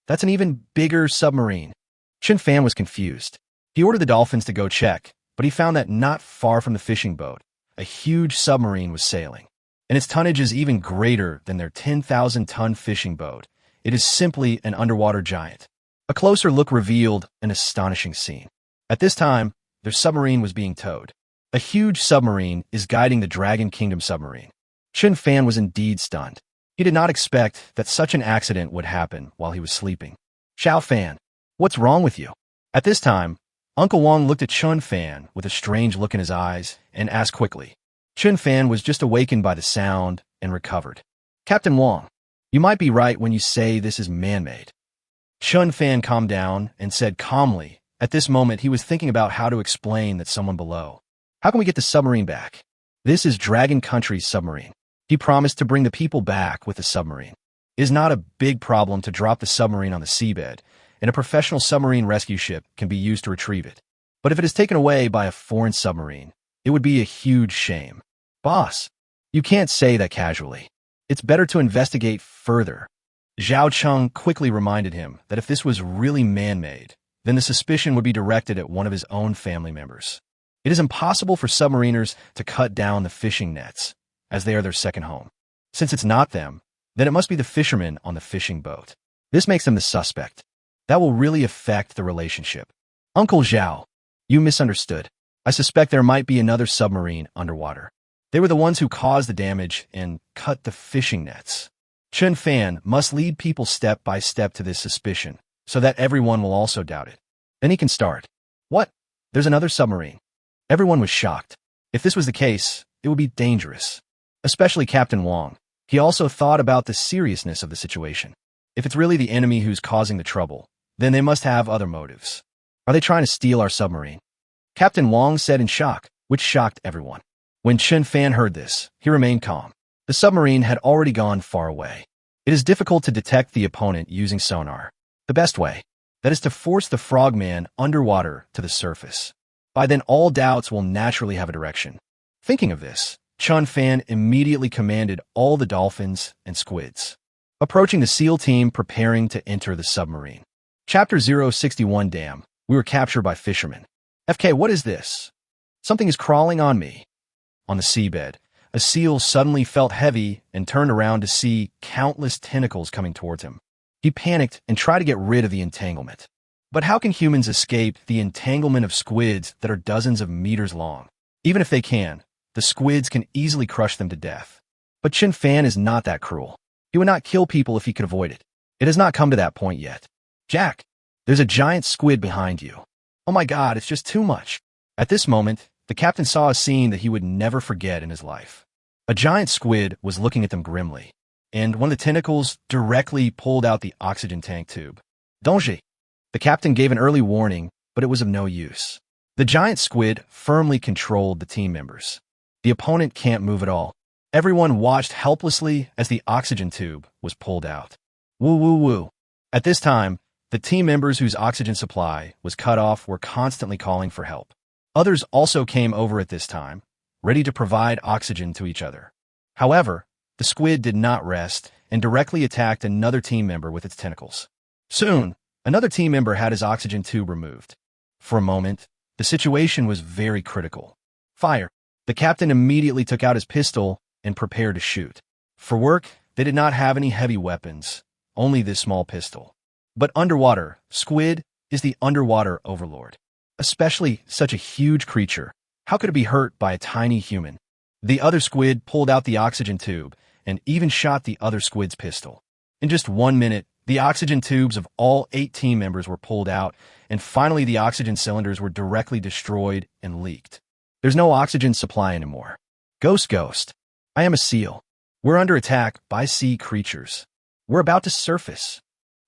That's an even bigger submarine. Chen Fan was confused. He ordered the dolphins to go check, but he found that not far from the fishing boat, a huge submarine was sailing. And its tonnage is even greater than their 10,000-ton fishing boat. It is simply an underwater giant. A closer look revealed an astonishing scene. At this time, their submarine was being towed. A huge submarine is guiding the Dragon Kingdom submarine. Chen Fan was indeed stunned. He did not expect that such an accident would happen while he was sleeping. Xiao Fan, what's wrong with you? At this time, Uncle Wang looked at Chen Fan with a strange look in his eyes and asked quickly. Chen Fan was just awakened by the sound and recovered. Captain Wang, you might be right when you say this is man-made. Chen Fan calmed down and said calmly. At this moment, he was thinking about how to explain that someone below. How can we get the submarine back? This is Dragon Country's submarine. He promised to bring the people back with the submarine. It is not a big problem to drop the submarine on the seabed, and a professional submarine rescue ship can be used to retrieve it. But if it is taken away by a foreign submarine, it would be a huge shame. Boss, you can't say that casually. It's better to investigate further. Zhao Cheng quickly reminded him that if this was really man-made, then the suspicion would be directed at one of his own family members. It is impossible for submariners to cut down the fishing nets, as they are their second home. Since it's not them, then it must be the fishermen on the fishing boat. This makes them the suspect. That will really affect the relationship. Uncle Zhao, you misunderstood. I suspect there might be another submarine underwater. They were the ones who caused the damage and cut the fishing nets. Chen Fan must lead people step by step to this suspicion, so that everyone will also doubt it. Then he can start. What? There's another submarine. Everyone was shocked. If this was the case, it would be dangerous. Especially Captain Wang. He also thought about the seriousness of the situation. If it's really the enemy who's causing the trouble, then they must have other motives. Are they trying to steal our submarine? Captain Wang said in shock, which shocked everyone. When Chen Fan heard this, he remained calm. The submarine had already gone far away. It is difficult to detect the opponent using sonar. The best way, that is to force the frogman underwater to the surface. By then all doubts will naturally have a direction. Thinking of this, Chen Fan immediately commanded all the dolphins and squids, approaching the SEAL team preparing to enter the submarine. Chapter 061 Dam. We were captured by fishermen. FK, what is this? Something is crawling on me. On the seabed, a seal suddenly felt heavy and turned around to see countless tentacles coming towards him. He panicked and tried to get rid of the entanglement. But how can humans escape the entanglement of squids that are dozens of meters long? Even if they can, the squids can easily crush them to death. But Chen Fan is not that cruel. He would not kill people if he could avoid it. It has not come to that point yet. Jack, there's a giant squid behind you. Oh my God, it's just too much. At this moment, the captain saw a scene that he would never forget in his life. A giant squid was looking at them grimly, and one of the tentacles directly pulled out the oxygen tank tube. Danger! The captain gave an early warning, but it was of no use. The giant squid firmly controlled the team members. The opponent can't move at all. Everyone watched helplessly as the oxygen tube was pulled out. Woo woo woo. At this time, the team members whose oxygen supply was cut off were constantly calling for help. Others also came over at this time, ready to provide oxygen to each other. However, the squid did not rest and directly attacked another team member with its tentacles. Soon, another team member had his oxygen tube removed. For a moment, the situation was very critical. Fire! The captain immediately took out his pistol and prepared to shoot. For work, they did not have any heavy weapons, only this small pistol. But underwater, squid is the underwater overlord. Especially such a huge creature. How could it be hurt by a tiny human? The other squid pulled out the oxygen tube and even shot the other squid's pistol. In just 1 minute, the oxygen tubes of all 8 team members were pulled out, and finally the oxygen cylinders were directly destroyed and leaked. There's no oxygen supply anymore. Ghost. I am a seal. We're under attack by sea creatures. We're about to surface.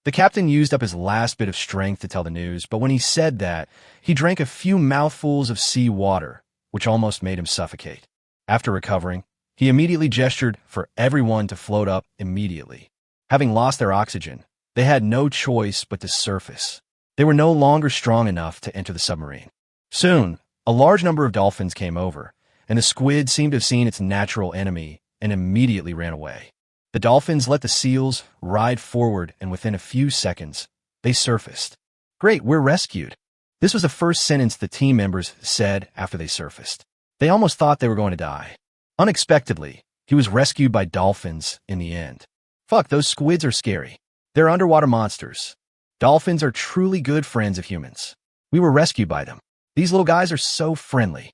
The captain used up his last bit of strength to tell the news, but when he said that, he drank a few mouthfuls of sea water, which almost made him suffocate. After recovering, he immediately gestured for everyone to float up immediately. Having lost their oxygen, they had no choice but to surface. They were no longer strong enough to enter the submarine. Soon, a large number of dolphins came over, and the squid seemed to have seen its natural enemy and immediately ran away. The dolphins let the seals ride forward, and within a few seconds, they surfaced. Great, we're rescued. This was the first sentence the team members said after they surfaced. They almost thought they were going to die. Unexpectedly, he was rescued by dolphins in the end. Fuck, those squids are scary. They're underwater monsters. Dolphins are truly good friends of humans. We were rescued by them. These little guys are so friendly.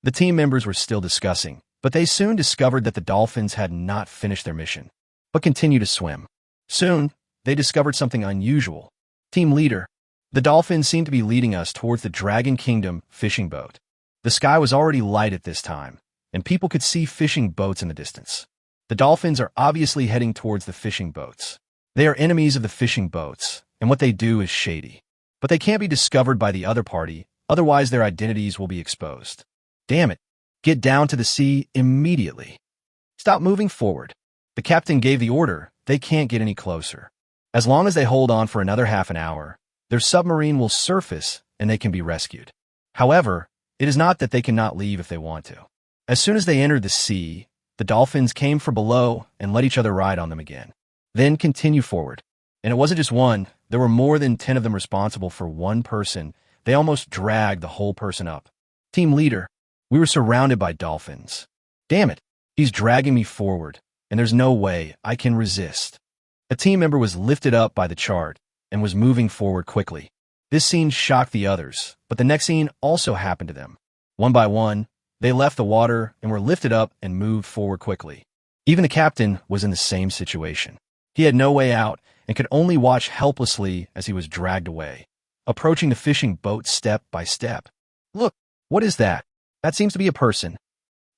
The team members were still discussing, but they soon discovered that the dolphins had not finished their mission, but continued to swim. Soon, they discovered something unusual. Team leader, the dolphins seemed to be leading us towards the Dragon Kingdom fishing boat. The sky was already light at this time, and people could see fishing boats in the distance. The dolphins are obviously heading towards the fishing boats. They are enemies of the fishing boats, and what they do is shady. But they can't be discovered by the other party, otherwise their identities will be exposed. Damn it. Get down to the sea immediately. Stop moving forward. The captain gave the order. They can't get any closer. As long as they hold on for another half an hour, their submarine will surface and they can be rescued. However, it is not that they cannot leave if they want to. As soon as they entered the sea, the dolphins came from below and let each other ride on them again. Then continue forward. And it wasn't just one. There were more than 10 of them responsible for one person. They almost dragged the whole person up. Team leader, we were surrounded by dolphins. Damn it, he's dragging me forward, and there's no way I can resist. A team member was lifted up by the chart and was moving forward quickly. This scene shocked the others, but the next scene also happened to them. One by one, they left the water and were lifted up and moved forward quickly. Even the captain was in the same situation. He had no way out and could only watch helplessly as he was dragged away, approaching the fishing boat step by step. Look, what is that? That seems to be a person.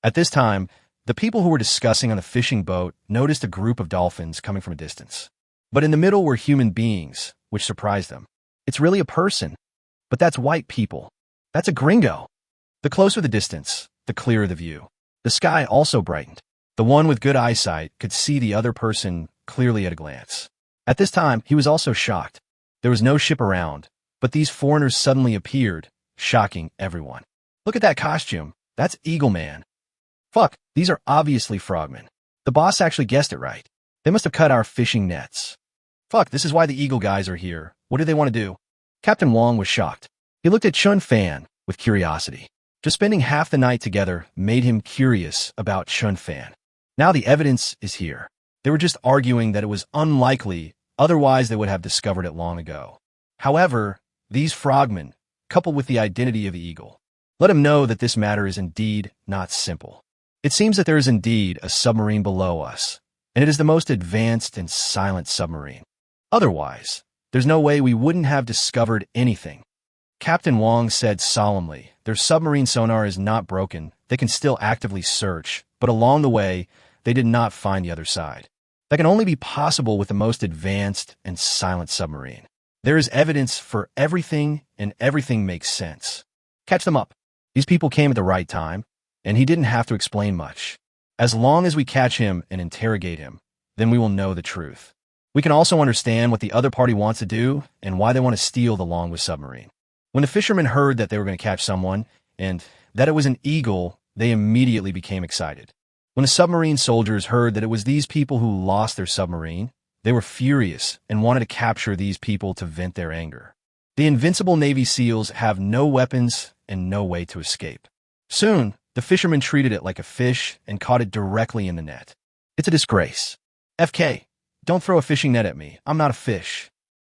At this time, the people who were discussing on the fishing boat noticed a group of dolphins coming from a distance. But in the middle were human beings, which surprised them. It's really a person. But that's white people. That's a gringo. The closer the distance, the clearer the view. The sky also brightened. The one with good eyesight could see the other person clearly at a glance. At this time, he was also shocked. There was no ship around, but these foreigners suddenly appeared, shocking everyone. Look at that costume. That's Eagle Man. Fuck, these are obviously frogmen. The boss actually guessed it right. They must have cut our fishing nets. Fuck, this is why the Eagle guys are here. What do they want to do? Captain Wong was shocked. He looked at Chen Fan with curiosity. Just spending half the night together made him curious about Chen Fan. Now the evidence is here. They were just arguing that it was unlikely, otherwise they would have discovered it long ago. However, these frogmen, coupled with the identity of the Eagle, let him know that this matter is indeed not simple. It seems that there is indeed a submarine below us, and it is the most advanced and silent submarine. Otherwise, there's no way we wouldn't have discovered anything. Captain Wong said solemnly, their submarine sonar is not broken. They can still actively search, but along the way, they did not find the other side. That can only be possible with the most advanced and silent submarine. There is evidence for everything, and everything makes sense. Catch them up. These people came at the right time, and he didn't have to explain much. As long as we catch him and interrogate him, then we will know the truth. We can also understand what the other party wants to do and why they want to steal the Longwood submarine. When the fishermen heard that they were going to catch someone, and that it was an eagle, they immediately became excited. When the submarine soldiers heard that it was these people who lost their submarine, they were furious and wanted to capture these people to vent their anger. The invincible Navy SEALs have no weapons and no way to escape. Soon, the fishermen treated it like a fish and caught it directly in the net. It's a disgrace. FK, don't throw a fishing net at me. I'm not a fish.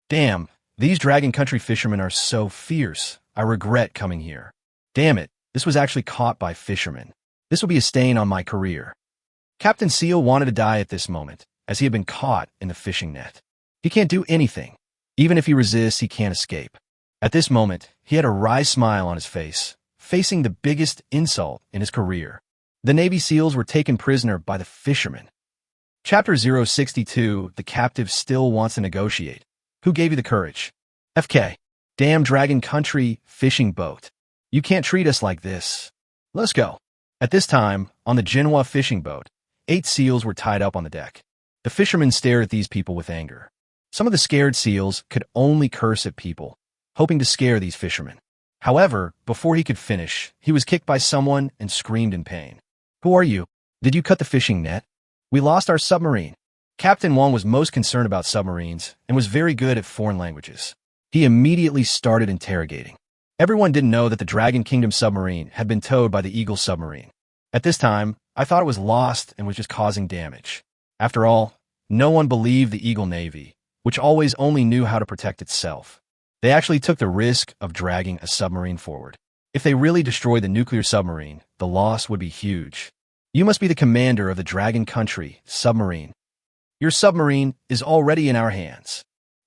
Damn, these Dragon Country fishermen are so fierce. I regret coming here. Damn it, this was actually caught by fishermen. This will be a stain on my career. Captain Seal wanted to die at this moment, as he had been caught in the fishing net. He can't do anything. Even if he resists, he can't escape. At this moment, he had a wry smile on his face, facing the biggest insult in his career. The Navy SEALs were taken prisoner by the fishermen. Chapter 062, The Captive Still Wants to Negotiate. Who gave you the courage? FK. Damn Dragon Country fishing boat. You can't treat us like this. Let's go. At this time, on the manhwa fishing boat, 8 seals were tied up on the deck. The fishermen stared at these people with anger. Some of the scared seals could only curse at people, hoping to scare these fishermen. However, before he could finish, he was kicked by someone and screamed in pain. Who are you? Did you cut the fishing net? We lost our submarine. Captain Wong was most concerned about submarines and was very good at foreign languages. He immediately started interrogating. Everyone didn't know that the Dragon Kingdom submarine had been towed by the Eagle submarine. At this time, I thought it was lost and was just causing damage. After all, no one believed the Eagle Navy, which always only knew how to protect itself. They actually took the risk of dragging a submarine forward. If they really destroyed the nuclear submarine, the loss would be huge. You must be the commander of the Dragon Country submarine. Your submarine is already in our hands.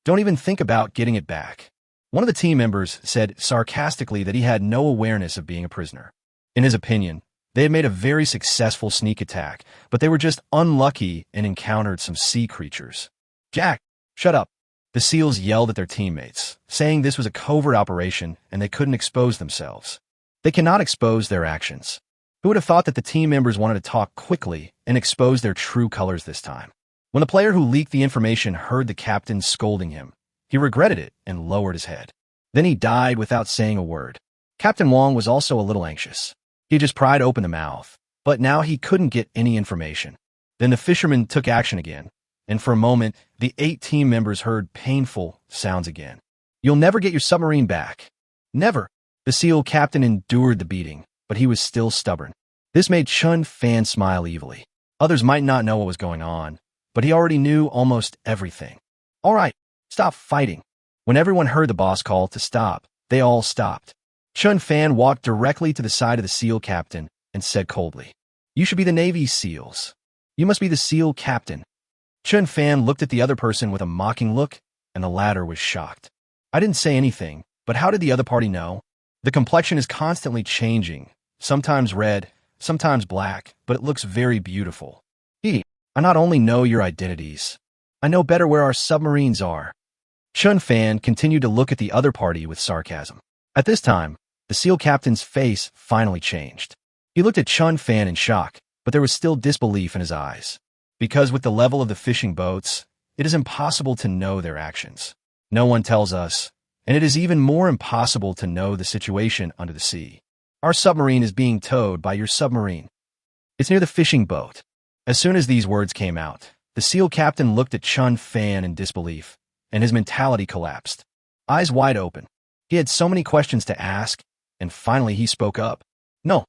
Don't even think about getting it back. One of the team members said sarcastically that he had no awareness of being a prisoner. In his opinion, they had made a very successful sneak attack, but they were just unlucky and encountered some sea creatures. Jack, shut up. The SEALs yelled at their teammates, saying this was a covert operation and they couldn't expose themselves. They cannot expose their actions. Who would have thought that the team members wanted to talk quickly and expose their true colors this time? When the player who leaked the information heard the captain scolding him, he regretted it and lowered his head. Then he died without saying a word. Captain Wong was also a little anxious. He just pried open the mouth, but now he couldn't get any information. Then the fishermen took action again, and for a moment, the 8 team members heard painful sounds again. You'll never get your submarine back. Never. The SEAL captain endured the beating, but he was still stubborn. This made Chen Fan smile evilly. Others might not know what was going on, but he already knew almost everything. All right, stop fighting. When everyone heard the boss call to stop, they all stopped. Chen Fan walked directly to the side of the SEAL captain and said coldly, You should be the Navy SEALs. You must be the SEAL captain. Chen Fan looked at the other person with a mocking look, and the latter was shocked. I didn't say anything, but how did the other party know? The complexion is constantly changing, sometimes red, sometimes black, but it looks very beautiful. I not only know your identities, I know better where our submarines are. Chen Fan continued to look at the other party with sarcasm. At this time, the SEAL captain's face finally changed. He looked at Chen Fan in shock, but there was still disbelief in his eyes. Because with the level of the fishing boats, it is impossible to know their actions. No one tells us, and it is even more impossible to know the situation under the sea. Our submarine is being towed by your submarine. It's near the fishing boat. As soon as these words came out, the SEAL captain looked at Chen Fan in disbelief, and his mentality collapsed. Eyes wide open. He had so many questions to ask, and finally he spoke up. No,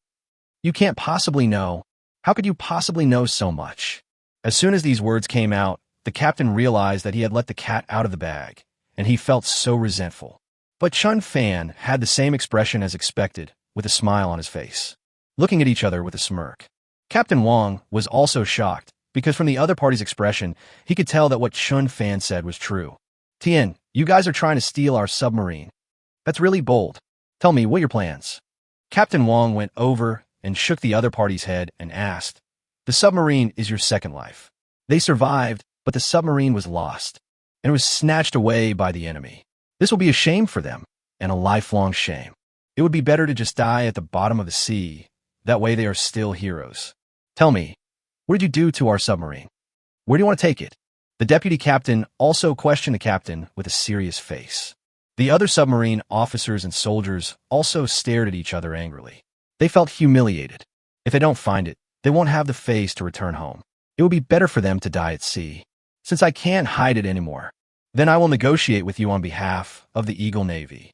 you can't possibly know. How could you possibly know so much? As soon as these words came out, the captain realized that he had let the cat out of the bag, and he felt so resentful. But Chen Fan had the same expression as expected, with a smile on his face, looking at each other with a smirk. Captain Wong was also shocked, because from the other party's expression, he could tell that what Chen Fan said was true. Tien, you guys are trying to steal our submarine. That's really bold. Tell me, what are your plans? Captain Wong went over and shook the other party's head and asked, The submarine is your second life. They survived, but the submarine was lost, and was snatched away by the enemy. This will be a shame for them, and a lifelong shame. It would be better to just die at the bottom of the sea. That way they are still heroes. Tell me, what did you do to our submarine? Where do you want to take it? The deputy captain also questioned the captain with a serious face. The other submarine officers and soldiers also stared at each other angrily. They felt humiliated. If they don't find it, they won't have the face to return home. It would be better for them to die at sea. Since I can't hide it anymore, then I will negotiate with you on behalf of the Eagle Navy.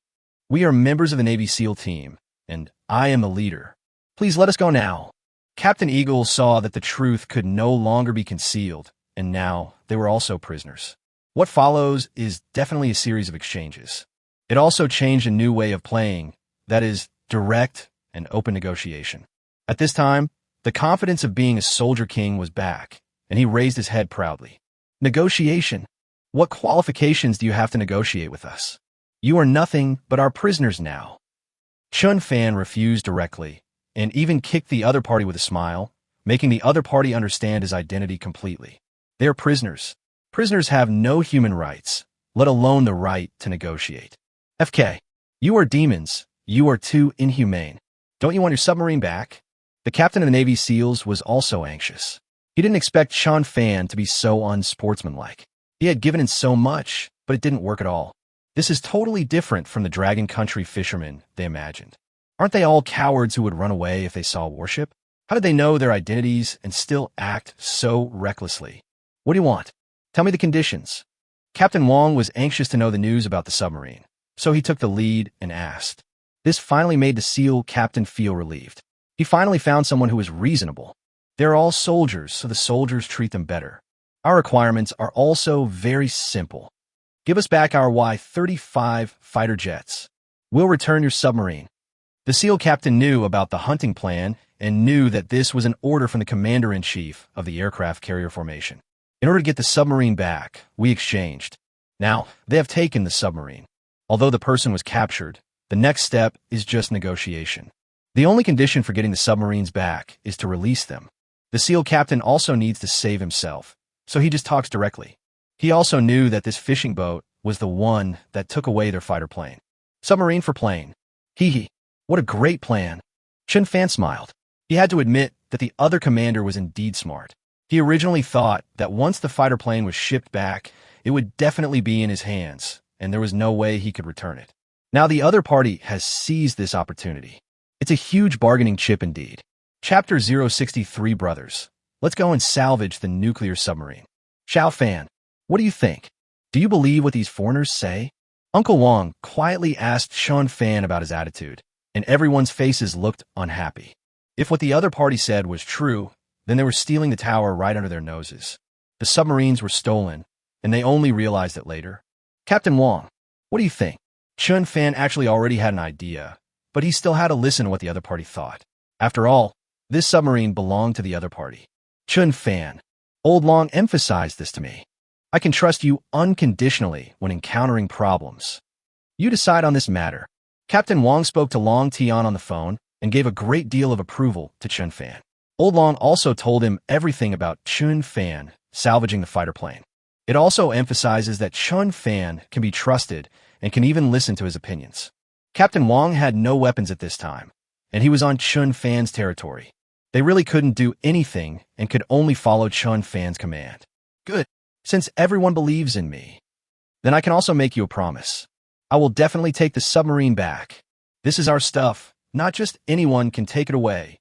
We are members of the Navy SEAL team, and I am the leader. Please let us go now. Captain Eagle saw that the truth could no longer be concealed, and now they were also prisoners. What follows is definitely a series of exchanges. It also changed a new way of playing, that is, direct and open negotiation. At this time, The confidence of being a soldier king was back, and he raised his head proudly. Negotiation. What qualifications do you have to negotiate with us? You are nothing but our prisoners now. Chen Fan refused directly, and even kicked the other party with a smile, making the other party understand his identity completely. They are prisoners. Prisoners have no human rights, let alone the right to negotiate. FK. You are demons. You are too inhumane. Don't you want your submarine back? The captain of the Navy SEALs was also anxious. He didn't expect Chen Fan to be so unsportsmanlike. He had given in so much, but it didn't work at all. This is totally different from the Dragon Country fishermen they imagined. Aren't they all cowards who would run away if they saw a warship? How did they know their identities and still act so recklessly? What do you want? Tell me the conditions. Captain Wong was anxious to know the news about the submarine, so he took the lead and asked. This finally made the SEAL captain feel relieved. He finally found someone who was reasonable. They're all soldiers, so the soldiers treat them better. Our requirements are also very simple. Give us back our Y-35 fighter jets. We'll return your submarine. The SEAL captain knew about the hunting plan and knew that this was an order from the commander-in-chief of the aircraft carrier formation. In order to get the submarine back, we exchanged. Now, they have taken the submarine. Although the person was captured, the next step is just negotiation. The only condition for getting the submarines back is to release them. The SEAL captain also needs to save himself, so he just talks directly. He also knew that this fishing boat was the one that took away their fighter plane. Submarine for plane. Hee hee. What a great plan. Chen Fan smiled. He had to admit that the other commander was indeed smart. He originally thought that once the fighter plane was shipped back, it would definitely be in his hands, and there was no way he could return it. Now the other party has seized this opportunity. It's a huge bargaining chip indeed. Chapter 063 Brothers. Let's go and salvage the nuclear submarine. Xiao Fan, what do you think? Do you believe what these foreigners say? Uncle Wong quietly asked Chen Fan about his attitude, and everyone's faces looked unhappy. If what the other party said was true, then they were stealing the tower right under their noses. The submarines were stolen, and they only realized it later. Captain Wong, what do you think? Chen Fan actually already had an idea, but he still had to listen to what the other party thought. After all, this submarine belonged to the other party. Chen Fan, Old Long emphasized this to me. I can trust you unconditionally when encountering problems. You decide on this matter. Captain Wong spoke to Long Tian on the phone and gave a great deal of approval to Chen Fan. Old Long also told him everything about Chen Fan salvaging the fighter plane. It also emphasizes that Chen Fan can be trusted and can even listen to his opinions. Captain Wong had no weapons at this time, and he was on Chen Fan's territory. They really couldn't do anything and could only follow Chen Fan's command. Good. Since everyone believes in me, then I can also make you a promise. I will definitely take the submarine back. This is our stuff. Not just anyone can take it away.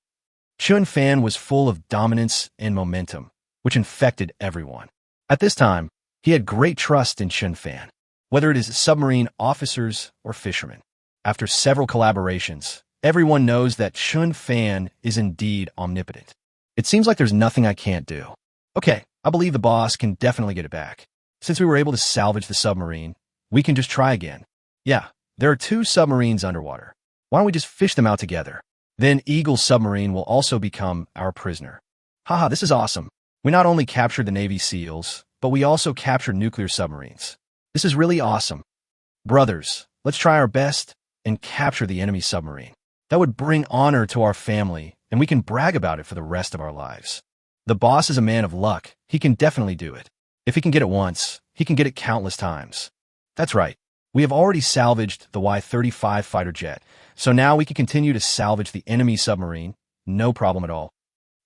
Chen Fan was full of dominance and momentum, which infected everyone. At this time, he had great trust in Chen Fan, whether it is submarine officers or fishermen. After several collaborations, everyone knows that Chen Fan is indeed omnipotent. It seems like there's nothing I can't do. Okay, I believe the boss can definitely get it back. Since we were able to salvage the submarine, we can just try again. Yeah, there are 2 submarines underwater. Why don't we just fish them out together? Then Eagle submarine will also become our prisoner. Haha, this is awesome. We not only captured the Navy SEALs, but we also captured nuclear submarines. This is really awesome. Brothers, let's try our best and capture the enemy submarine. That would bring honor to our family, and we can brag about it for the rest of our lives. The boss is a man of luck. He can definitely do it. If he can get it once, he can get it countless times. That's right. We have already salvaged the Y-35 fighter jet, so now we can continue to salvage the enemy submarine, no problem at all.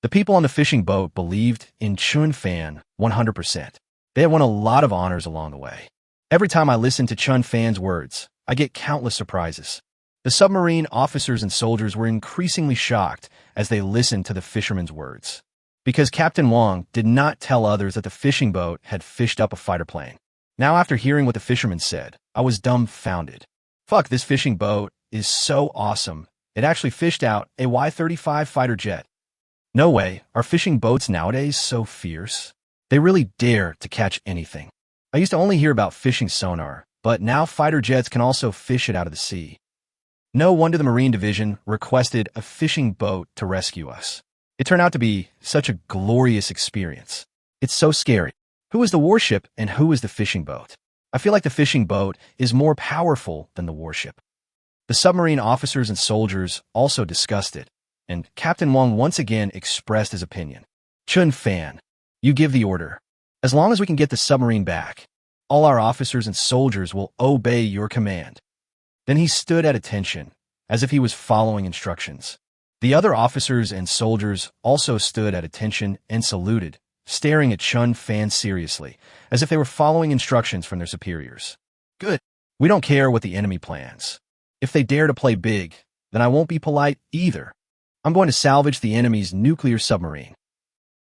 The people on the fishing boat believed in Chen Fan 100%. They had won a lot of honors along the way. Every time I listen to Chen Fan's words, I get countless surprises. The submarine officers and soldiers were increasingly shocked as they listened to the fisherman's words, because Captain Wong did not tell others that the fishing boat had fished up a fighter plane. Now, after hearing what the fisherman said, I was dumbfounded. Fuck, this fishing boat is so awesome. It actually fished out a Y-35 fighter jet. No way, are fishing boats nowadays so fierce? They really dare to catch anything. I used to only hear about fishing sonar, but now fighter jets can also fish it out of the sea. No wonder the Marine Division requested a fishing boat to rescue us. It turned out to be such a glorious experience. It's so scary. Who is the warship and who is the fishing boat? I feel like the fishing boat is more powerful than the warship. The submarine officers and soldiers also discussed it, and Captain Wang once again expressed his opinion. Chen Fan, you give the order. As long as we can get the submarine back, all our officers and soldiers will obey your command. Then he stood at attention, as if he was following instructions. The other officers and soldiers also stood at attention and saluted, staring at Chen Fan seriously, as if they were following instructions from their superiors. Good. We don't care what the enemy plans. If they dare to play big, then I won't be polite either. I'm going to salvage the enemy's nuclear submarine.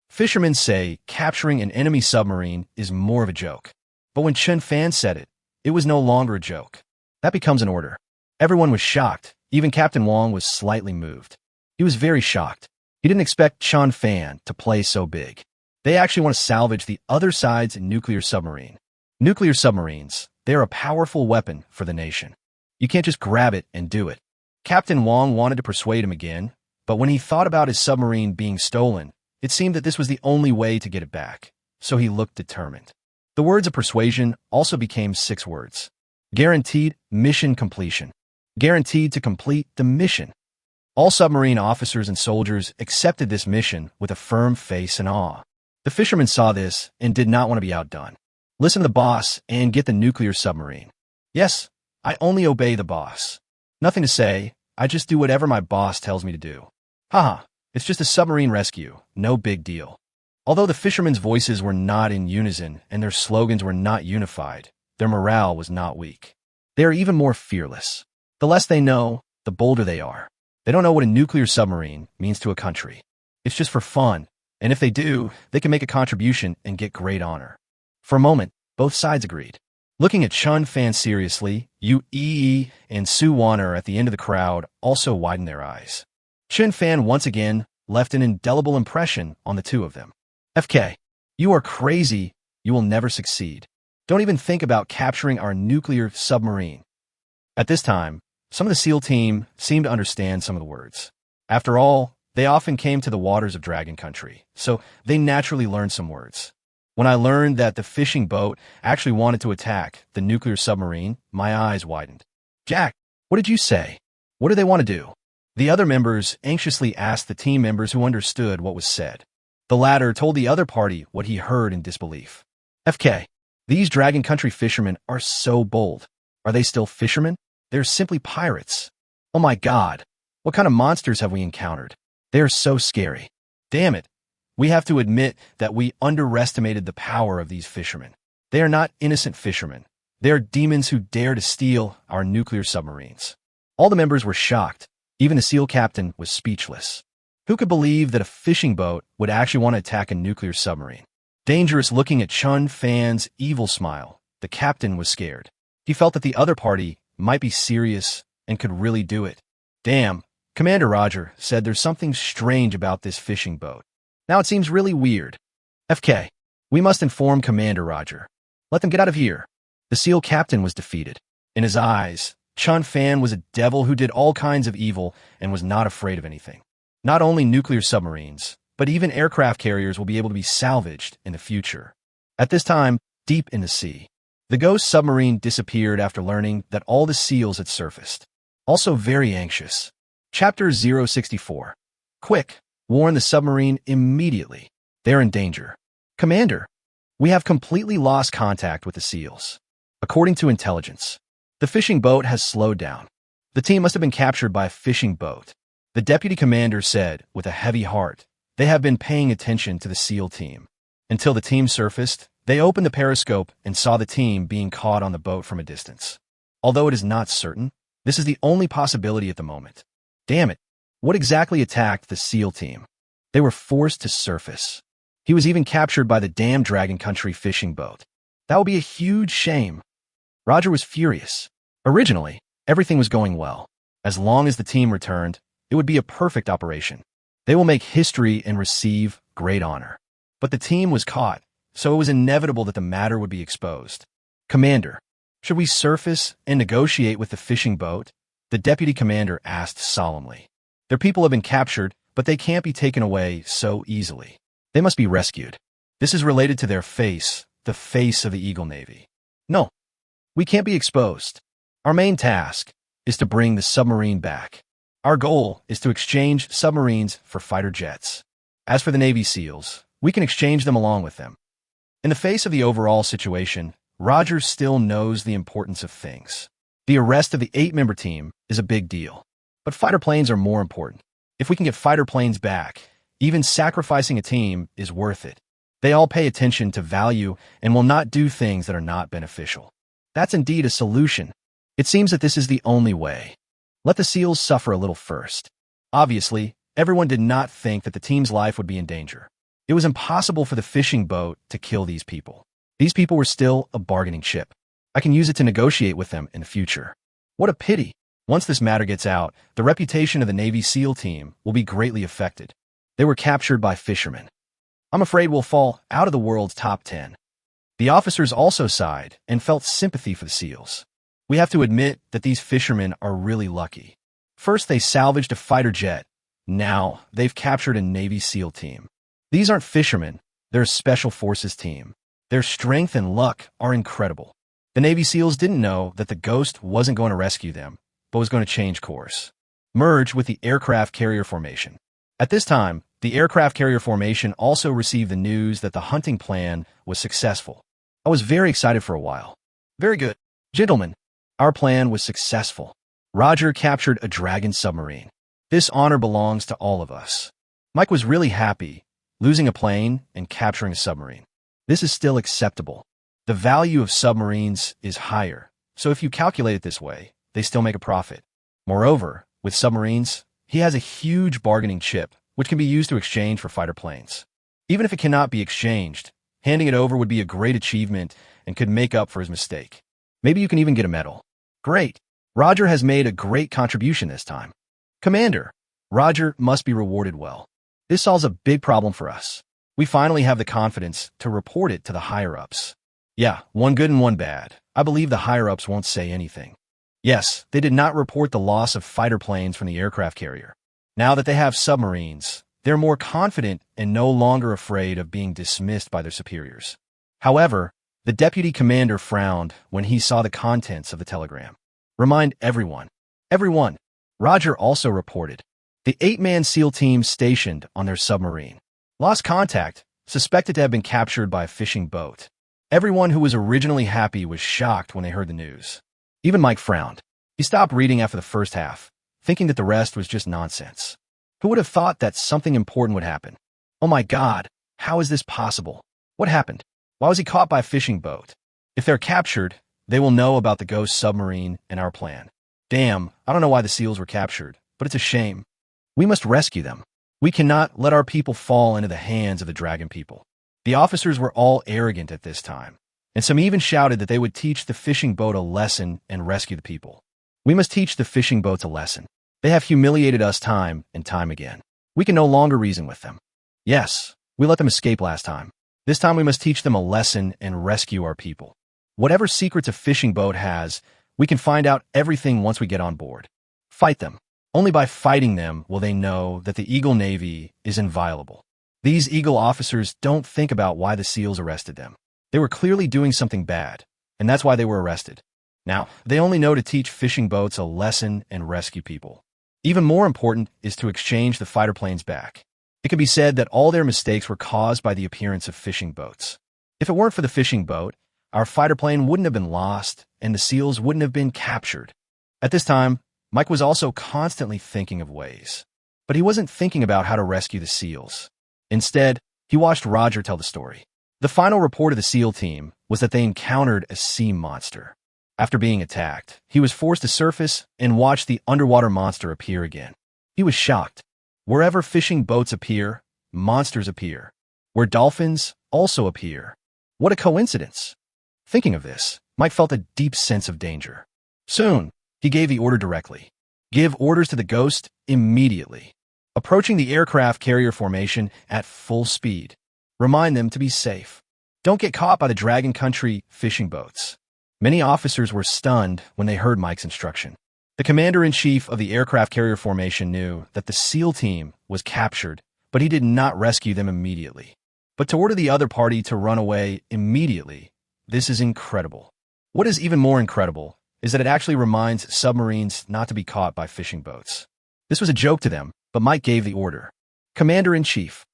Fishermen say capturing an enemy submarine is more of a joke. But when Chen Fan said it, it was no longer a joke. That becomes an order. Everyone was shocked. Even Captain Wang was slightly moved. He was very shocked. He didn't expect Chen Fan to play so big. They actually want to salvage the other side's nuclear submarine. Nuclear submarines, they're a powerful weapon for the nation. You can't just grab it and do it. Captain Wang wanted to persuade him again, but when he thought about his submarine being stolen, it seemed that this was the only way to get it back, so he looked determined. The words of persuasion also became 6 words. Guaranteed mission completion. Guaranteed to complete the mission. All submarine officers and soldiers accepted this mission with a firm face and awe. The fishermen saw this and did not want to be outdone. Listen to the boss and get the nuclear submarine. Yes, I only obey the boss. Nothing to say, I just do whatever my boss tells me to do. Haha, it's just a submarine rescue, no big deal. Although the fishermen's voices were not in unison and their slogans were not unified, their morale was not weak. They are even more fearless. The less they know, the bolder they are. They don't know what a nuclear submarine means to a country. It's just for fun, and if they do, they can make a contribution and get great honor. For a moment, both sides agreed. Looking at Chen Fan seriously, Yu Yi and Su Waner at the end of the crowd also widened their eyes. Chen Fan once again left an indelible impression on the two of them. FK, you are crazy. You will never succeed. Don't even think about capturing our nuclear submarine. At this time, some of the SEAL team seemed to understand some of the words. After all, they often came to the waters of Dragon Country, so they naturally learned some words. When I learned that the fishing boat actually wanted to attack the nuclear submarine, my eyes widened. Jack, what did you say? What do they want to do? The other members anxiously asked the team members who understood what was said. The latter told the other party what he heard in disbelief. FK, these Dragon Country fishermen are so bold. Are they still fishermen? They're simply pirates. Oh my God, what kind of monsters have we encountered? They are so scary. Damn it. We have to admit that we underestimated the power of these fishermen. They are not innocent fishermen. They are demons who dare to steal our nuclear submarines. All the members were shocked. Even the SEAL captain was speechless. Who could believe that a fishing boat would actually want to attack a nuclear submarine? Dangerous looking at Chen Fan's evil smile, the captain was scared. He felt that the other party might be serious and could really do it. Damn, Commander Roger said there's something strange about this fishing boat. Now it seems really weird. FK, we must inform Commander Roger. Let them get out of here. The SEAL captain was defeated. In his eyes, Chen Fan was a devil who did all kinds of evil and was not afraid of anything. Not only nuclear submarines, but even aircraft carriers will be able to be salvaged in the future. At this time, deep in the sea, the ghost submarine disappeared after learning that all the SEALs had surfaced. Also very anxious. Chapter 064. Quick, warn the submarine immediately. They're in danger. Commander, we have completely lost contact with the SEALs. According to intelligence, the fishing boat has slowed down. The team must have been captured by a fishing boat. The deputy commander said with a heavy heart, they have been paying attention to the SEAL team. Until the team surfaced, they opened the periscope and saw the team being caught on the boat from a distance. Although it is not certain, this is the only possibility at the moment. Damn it. What exactly attacked the SEAL team? They were forced to surface. He was even captured by the damn Dragon Country fishing boat. That would be a huge shame. Roger was furious. Originally, everything was going well. As long as the team returned, it would be a perfect operation. They will make history and receive great honor. But the team was caught, so it was inevitable that the matter would be exposed. Commander, should we surface and negotiate with the fishing boat? The deputy commander asked solemnly. Their people have been captured, but they can't be taken away so easily. They must be rescued. This is related to their face, the face of the Eagle Navy. No, we can't be exposed. Our main task is to bring the submarine back. Our goal is to exchange submarines for fighter jets. As for the Navy SEALs, we can exchange them along with them. In the face of the overall situation, Roger still knows the importance of things. The arrest of the 8-member team is a big deal. But fighter planes are more important. If we can get fighter planes back, even sacrificing a team is worth it. They all pay attention to value and will not do things that are not beneficial. That's indeed a solution. It seems that this is the only way. Let the SEALs suffer a little first. Obviously, everyone did not think that the team's life would be in danger. It was impossible for the fishing boat to kill these people. These people were still a bargaining chip. I can use it to negotiate with them in the future. What a pity. Once this matter gets out, the reputation of the Navy SEAL team will be greatly affected. They were captured by fishermen. I'm afraid we'll fall out of the world's top 10. The officers also sighed and felt sympathy for the SEALs. We have to admit that these fishermen are really lucky. First, they salvaged a fighter jet. Now, they've captured a Navy SEAL team. These aren't fishermen. They're a special forces team. Their strength and luck are incredible. The Navy SEALs didn't know that the Ghost wasn't going to rescue them, but was going to change course. Merge with the aircraft carrier formation. At this time, the aircraft carrier formation also received the news that the hunting plan was successful. I was very excited for a while. Very good. Gentlemen, our plan was successful. Roger captured a Dragon submarine. This honor belongs to all of us. Mike was really happy, losing a plane and capturing a submarine. This is still acceptable. The value of submarines is higher, so if you calculate it this way, they still make a profit. Moreover, with submarines, he has a huge bargaining chip, which can be used to exchange for fighter planes. Even if it cannot be exchanged, handing it over would be a great achievement and could make up for his mistake. Maybe you can even get a medal. Great. Roger has made a great contribution this time. Commander, Roger must be rewarded well. This solves a big problem for us. We finally have the confidence to report it to the higher-ups. Yeah, one good and one bad. I believe the higher-ups won't say anything. Yes, they did not report the loss of fighter planes from the aircraft carrier. Now that they have submarines, they're more confident and no longer afraid of being dismissed by their superiors. However, the deputy commander frowned when he saw the contents of the telegram. Remind everyone. Everyone. Roger also reported. The 8-man SEAL team stationed on their submarine. Lost contact, suspected to have been captured by a fishing boat. Everyone who was originally happy was shocked when they heard the news. Even Mike frowned. He stopped reading after the first half, thinking that the rest was just nonsense. Who would have thought that something important would happen? Oh my God, how is this possible? What happened? Why was he caught by a fishing boat? If they're captured, they will know about the Ghost submarine and our plan. Damn, I don't know why the SEALs were captured, but it's a shame. We must rescue them. We cannot let our people fall into the hands of the Dragon people. The officers were all arrogant at this time, and some even shouted that they would teach the fishing boat a lesson and rescue the people. We must teach the fishing boats a lesson. They have humiliated us time and time again. We can no longer reason with them. Yes, we let them escape last time. This time we must teach them a lesson and rescue our people. Whatever secrets a fishing boat has, we can find out everything once we get on board. Fight them. Only by fighting them will they know that the Eagle Navy is inviolable. These Eagle officers don't think about why the SEALs arrested them. They were clearly doing something bad, and that's why they were arrested. Now, they only know to teach fishing boats a lesson and rescue people. Even more important is to exchange the fighter planes back. It can be said that all their mistakes were caused by the appearance of fishing boats. If it weren't for the fishing boat, our fighter plane wouldn't have been lost, and the SEALs wouldn't have been captured. At this time, Mike was also constantly thinking of ways. But he wasn't thinking about how to rescue the SEALs. Instead, he watched Roger tell the story. The final report of the SEAL team was that they encountered a sea monster. After being attacked, he was forced to surface and watch the underwater monster appear again. He was shocked. Wherever fishing boats appear, monsters appear. Where dolphins also appear. What a coincidence. Thinking of this, Mike felt a deep sense of danger. Soon, he gave the order directly. Give orders to the Ghost immediately. Approaching the aircraft carrier formation at full speed. Remind them to be safe. Don't get caught by the Dragon Country fishing boats. Many officers were stunned when they heard Mike's instruction. The commander-in-chief of the aircraft carrier formation knew that the SEAL team was captured, but he did not rescue them immediately. But to order the other party to run away immediately, this is incredible. What is even more incredible is that it actually reminds submarines not to be caught by fishing boats. This was a joke to them, but Mike gave the order. Commander-in-Chief,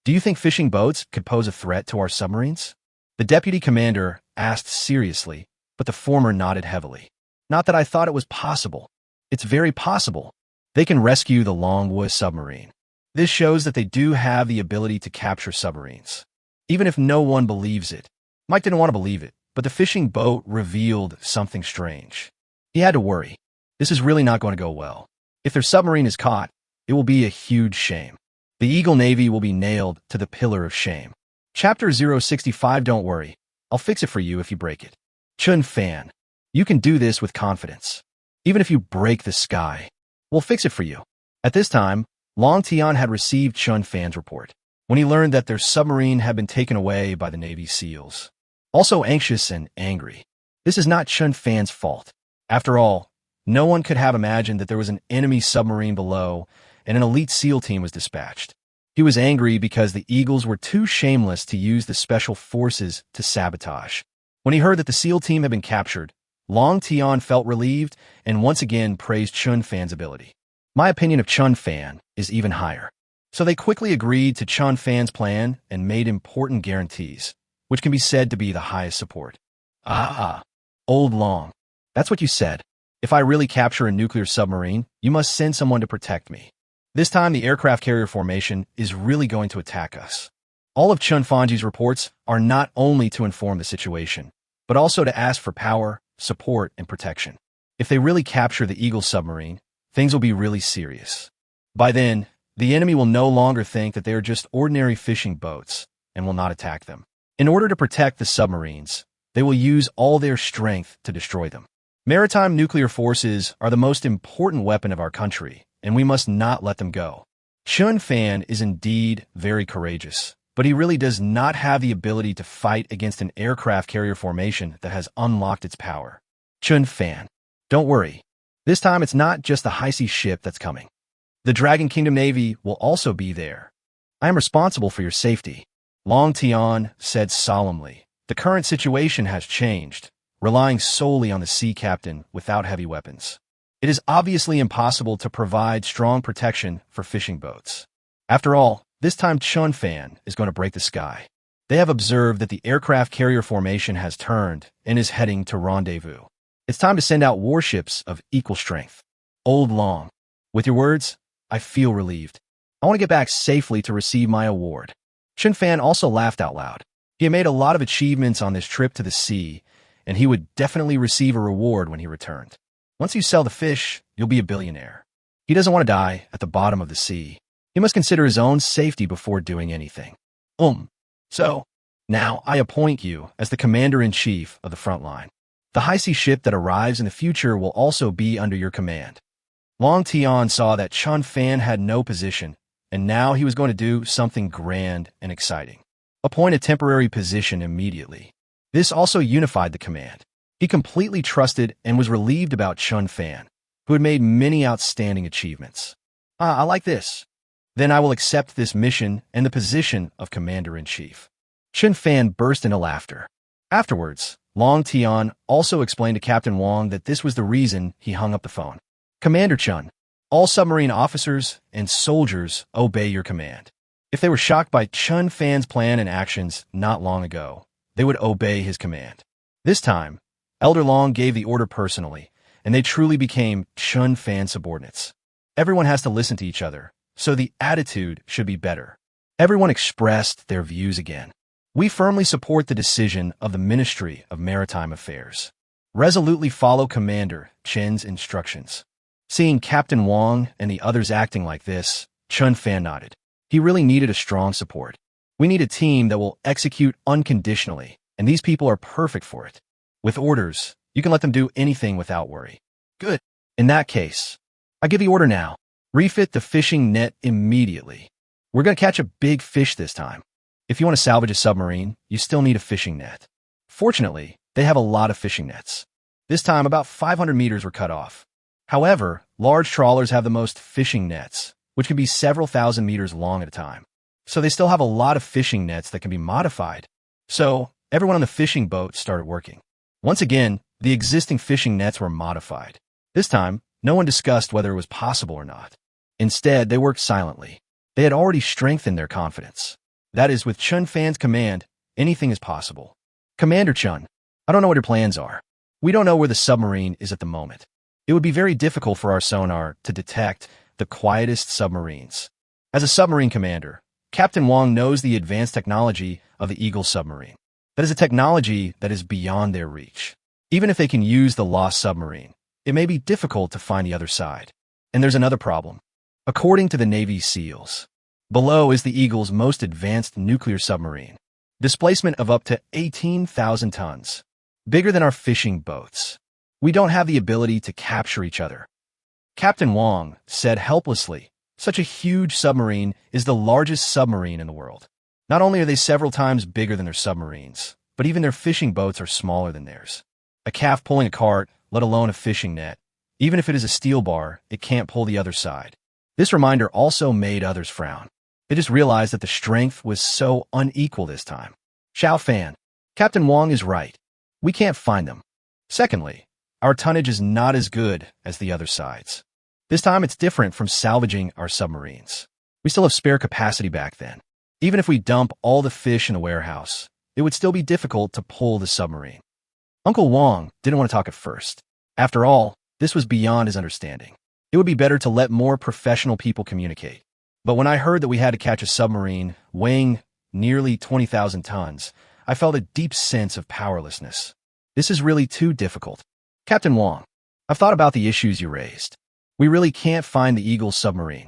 do you think fishing boats could pose a threat to our submarines? The deputy commander asked seriously, but the former nodded heavily. Not that I thought it was possible. It's very possible. They can rescue the manhwa submarine. This shows that they do have the ability to capture submarines. Even if no one believes it. Mike didn't want to believe it, but the fishing boat revealed something strange. He had to worry. This is really not going to go well. If their submarine is caught, it will be a huge shame. The Eagle Navy will be nailed to the pillar of shame. Chapter 065. Don't worry. I'll fix it for you if you break it. Chen Fan. You can do this with confidence. Even if you break the sky, we'll fix it for you. At this time, Long Tian had received Chen Fan's report when he learned that their submarine had been taken away by the Navy SEALs. Also anxious and angry. This is not Chen Fan's fault. After all, no one could have imagined that there was an enemy submarine below and an elite SEAL team was dispatched. He was angry because the Eagles were too shameless to use the special forces to sabotage. When he heard that the SEAL team had been captured, Long Tian felt relieved and once again praised Chen Fan's ability. My opinion of Chen Fan is even higher. So they quickly agreed to Chen Fan's plan and made important guarantees, which can be said to be the highest support. Old Long. That's what you said. If I really capture a nuclear submarine, you must send someone to protect me. This time the aircraft carrier formation is really going to attack us. All of Chen Fanji's reports are not only to inform the situation, but also to ask for power, support, and protection. If they really capture the Eagle submarine, things will be really serious. By then, the enemy will no longer think that they are just ordinary fishing boats and will not attack them. In order to protect the submarines, they will use all their strength to destroy them. Maritime nuclear forces are the most important weapon of our country, and we must not let them go. Chen Fan is indeed very courageous, but he really does not have the ability to fight against an aircraft carrier formation that has unlocked its power. Chen Fan, don't worry. This time it's not just the high-sea ship that's coming. The Dragon Kingdom Navy will also be there. I am responsible for your safety. Long Tian said solemnly. The current situation has changed, relying solely on the sea captain without heavy weapons. It is obviously impossible to provide strong protection for fishing boats. After all, this time Chen Fan is going to break the sky. They have observed that the aircraft carrier formation has turned and is heading to rendezvous. It's time to send out warships of equal strength. Old Long, with your words, I feel relieved. I want to get back safely to receive my award. Chen Fan also laughed out loud. He had made a lot of achievements on this trip to the sea, and he would definitely receive a reward when he returned. Once you sell the fish, you'll be a billionaire. He doesn't want to die at the bottom of the sea. He must consider his own safety before doing anything. So, now I appoint you as the commander-in-chief of the front line. The high-sea ship that arrives in the future will also be under your command. Long Tian saw that Chen Fan had no position, and now he was going to do something grand and exciting. Appoint a temporary position immediately. This also unified the command. He completely trusted and was relieved about Chen Fan, who had made many outstanding achievements. I like this. Then I will accept this mission and the position of Commander-in-Chief. Chen Fan burst into laughter. Afterwards, Long Tian also explained to Captain Wang that this was the reason he hung up the phone. Commander Chen, all submarine officers and soldiers obey your command. If they were shocked by Chen Fan's plan and actions not long ago, they would obey his command. This time, Elder Long gave the order personally, and they truly became Chen Fan subordinates. Everyone has to listen to each other, so the attitude should be better. Everyone expressed their views again. We firmly support the decision of the Ministry of Maritime Affairs. Resolutely follow Commander Chen's instructions. Seeing Captain Wang and the others acting like this, Chen Fan nodded. He really needed a strong support. We need a team that will execute unconditionally, and these people are perfect for it. With orders, you can let them do anything without worry. Good. In that case, I give the order now. Refit the fishing net immediately. We're going to catch a big fish this time. If you want to salvage a submarine, you still need a fishing net. Fortunately, they have a lot of fishing nets. This time, about 500 meters were cut off. However, large trawlers have the most fishing nets, which can be several thousand meters long at a time. So they still have a lot of fishing nets that can be modified. So everyone on the fishing boat started working. Once again, the existing fishing nets were modified. This time, no one discussed whether it was possible or not. Instead, they worked silently. They had already strengthened their confidence. That is, with Chen Fan's command, anything is possible. Commander Chen, I don't know what your plans are. We don't know where the submarine is at the moment. It would be very difficult for our sonar to detect the quietest submarines. As a submarine commander, Captain Wang knows the advanced technology of the Eagle submarine. That is a technology that is beyond their reach. Even if they can use the lost submarine, it may be difficult to find the other side. And there's another problem. According to the Navy SEALs, below is the Eagle's most advanced nuclear submarine. Displacement of up to 18,000 tons. Bigger than our fishing boats. We don't have the ability to capture each other. Captain Wang said helplessly, such a huge submarine is the largest submarine in the world. Not only are they several times bigger than their submarines, but even their fishing boats are smaller than theirs. A calf pulling a cart, let alone a fishing net. Even if it is a steel bar, it can't pull the other side. This reminder also made others frown. They just realized that the strength was so unequal this time. Chen Fan, Captain Wang is right. We can't find them. Secondly, our tonnage is not as good as the other sides. This time it's different from salvaging our submarines. We still have spare capacity back then. Even if we dump all the fish in the warehouse, it would still be difficult to pull the submarine. Uncle Wang didn't want to talk at first. After all, this was beyond his understanding. It would be better to let more professional people communicate. But when I heard that we had to catch a submarine weighing nearly 20,000 tons, I felt a deep sense of powerlessness. This is really too difficult. Captain Wang, I've thought about the issues you raised. We really can't find the Eagle submarine.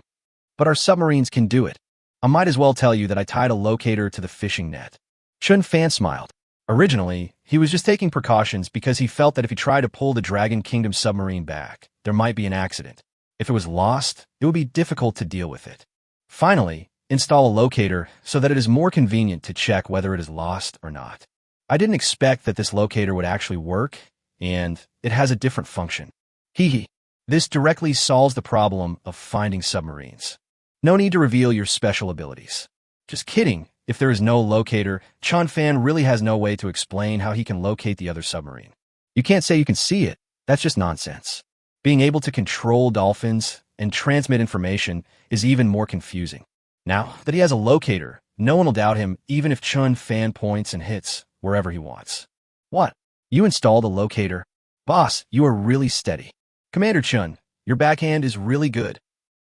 But our submarines can do it. I might as well tell you that I tied a locator to the fishing net. Chen Fan smiled. Originally, he was just taking precautions because he felt that if he tried to pull the Dragon Kingdom submarine back, there might be an accident. If it was lost, it would be difficult to deal with it. Finally, install a locator so that it is more convenient to check whether it is lost or not. I didn't expect that this locator would actually work, and it has a different function. Hee. This directly solves the problem of finding submarines. No need to reveal your special abilities. Just kidding. If there is no locator, Chen Fan really has no way to explain how he can locate the other submarine. You can't say you can see it. That's just nonsense. Being able to control dolphins and transmit information is even more confusing. Now that he has a locator, no one will doubt him even if Chen Fan points and hits wherever he wants. What? You installed a locator? Boss, you are really steady. Commander Chen, your backhand is really good.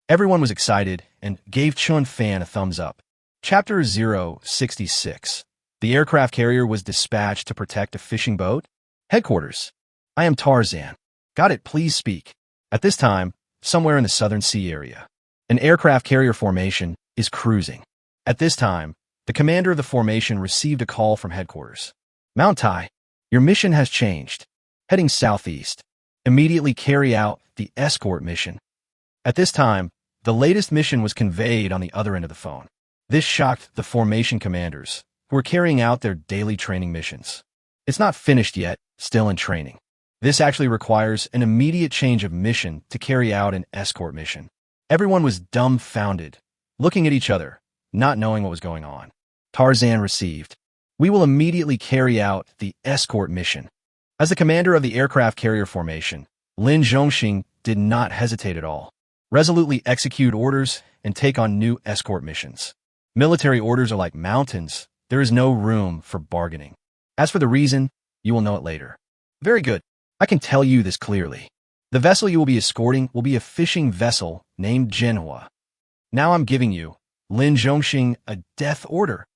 Everyone was excited and gave Chen Fan a thumbs up. Chapter 066. The aircraft carrier was dispatched to protect a fishing boat. Headquarters. I am Tarzan. Got it, please speak. At this time, somewhere in the Southern Sea area, an aircraft carrier formation is cruising. At this time, the commander of the formation received a call from headquarters. Mount Tai, your mission has changed. Heading southeast. Immediately carry out the escort mission. At this time, the latest mission was conveyed on the other end of the phone. This shocked the formation commanders, who were carrying out their daily training missions. It's not finished yet, still in training. This actually requires an immediate change of mission to carry out an escort mission. Everyone was dumbfounded, looking at each other, not knowing what was going on. Tarzan received. We will immediately carry out the escort mission. As the commander of the aircraft carrier formation, Lin Zhongxing did not hesitate at all. Resolutely execute orders and take on new escort missions. Military orders are like mountains. There is no room for bargaining. As for the reason, you will know it later. Very good. I can tell you this clearly. The vessel you will be escorting will be a fishing vessel named manhwa. Now I'm giving you, Lin Zhongxing, a death order.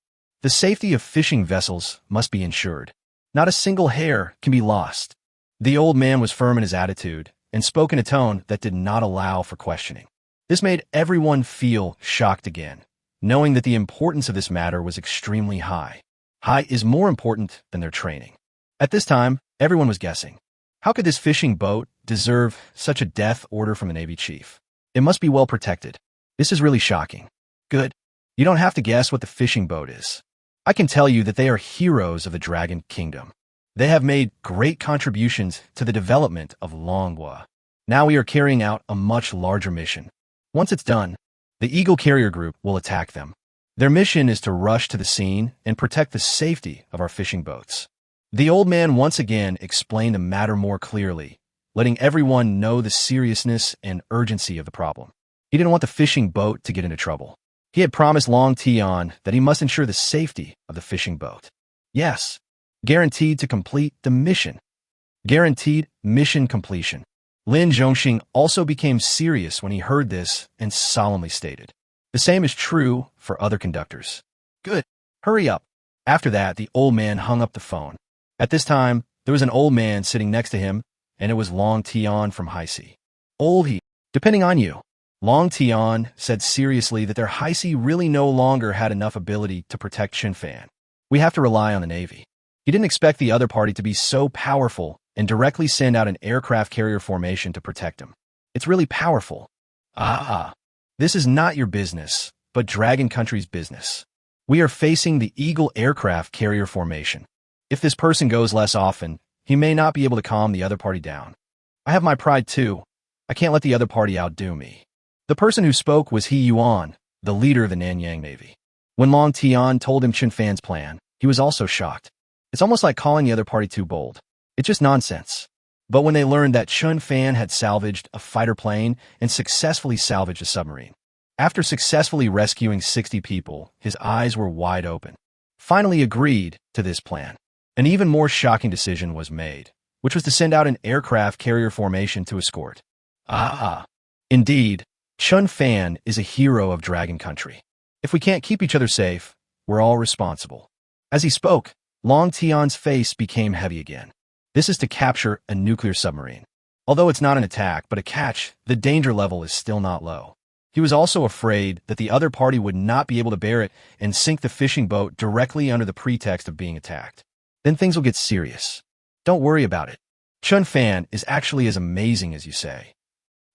The safety of fishing vessels must be ensured. Not a single hair can be lost. The old man was firm in his attitude and spoke in a tone that did not allow for questioning. This made everyone feel shocked again, knowing that the importance of this matter was extremely high. High is more important than their training. At this time, everyone was guessing. How could this fishing boat deserve such a death order from a Navy chief? It must be well protected. This is really shocking. Good. You don't have to guess what the fishing boat is. I can tell you that they are heroes of the Dragon Kingdom. They have made great contributions to the development of manhwa. Now we are carrying out a much larger mission. Once it's done, The Eagle Carrier Group will attack them. Their mission is to rush to the scene and protect the safety of our fishing boats. The old man once again explained the matter more clearly, letting everyone know the seriousness and urgency of the problem. He didn't want the fishing boat to get into trouble. He had promised Long Tian that he must ensure the safety of the fishing boat. Yes, guaranteed to complete the mission. Guaranteed mission completion. Lin Zhongxing also became serious when he heard this and solemnly stated, "The same is true for other conductors." Good. Hurry up. After that, the old man hung up the phone. At this time, there was an old man sitting next to him, and it was Long Tian from Heisi. Old he, depending on you. Long Tian said seriously that their Heisi really no longer had enough ability to protect Chen Fan. We have to rely on the Navy. He didn't expect the other party to be so powerful and directly send out an aircraft carrier formation to protect him. It's really powerful. This is not your business, but Dragon Country's business. We are facing the Eagle aircraft carrier formation. If this person goes less often, he may not be able to calm the other party down. I have my pride too. I can't let the other party outdo me. The person who spoke was He Yuan, the leader of the Nanyang Navy. When Long Tian told him Chen Fan's plan, he was also shocked. It's almost like calling the other party too bold. It's just nonsense. But when they learned that Chen Fan had salvaged a fighter plane and successfully salvaged a submarine, after successfully rescuing 60 people, his eyes were wide open. Finally agreed to this plan. An even more shocking decision was made, which was to send out an aircraft carrier formation to escort. Indeed, Chen Fan is a hero of Dragon Country. If we can't keep each other safe, we're all responsible. As he spoke, Long Tian's face became heavy again. This is to capture a nuclear submarine. Although it's not an attack, but a catch, the danger level is still not low. He was also afraid that the other party would not be able to bear it and sink the fishing boat directly under the pretext of being attacked. Then things will get serious. Don't worry about it. Chen Fan is actually as amazing as you say.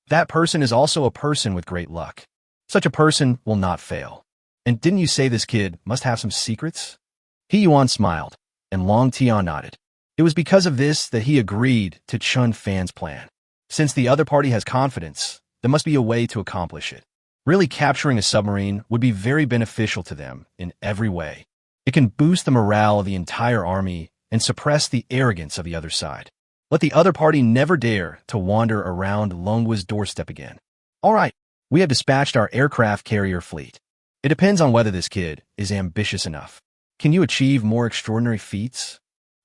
That person is also a person with great luck. Such a person will not fail. And didn't you say this kid must have some secrets? He Yuan smiled, and Long Tian nodded. It was because of this that he agreed to Chen Fan's plan. Since the other party has confidence, there must be a way to accomplish it. Really capturing a submarine would be very beneficial to them in every way. It can boost the morale of the entire army and suppress the arrogance of the other side. Let the other party never dare to wander around Longwa's doorstep again. All right, we have dispatched our aircraft carrier fleet. It depends on whether this kid is ambitious enough. Can you achieve more extraordinary feats?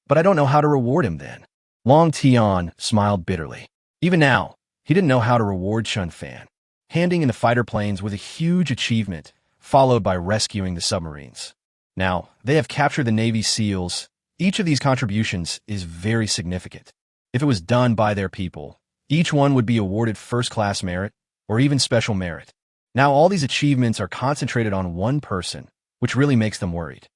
But I don't know how to reward him then. Long Tian smiled bitterly. Even now, he didn't know how to reward Chen Fan. Handing in the fighter planes was a huge achievement, followed by rescuing the submarines. Now, they have captured the Navy SEALs. Each of these contributions is very significant. If it was done by their people, each one would be awarded first-class merit or even special merit. Now all these achievements are concentrated on one person, which really makes them worried.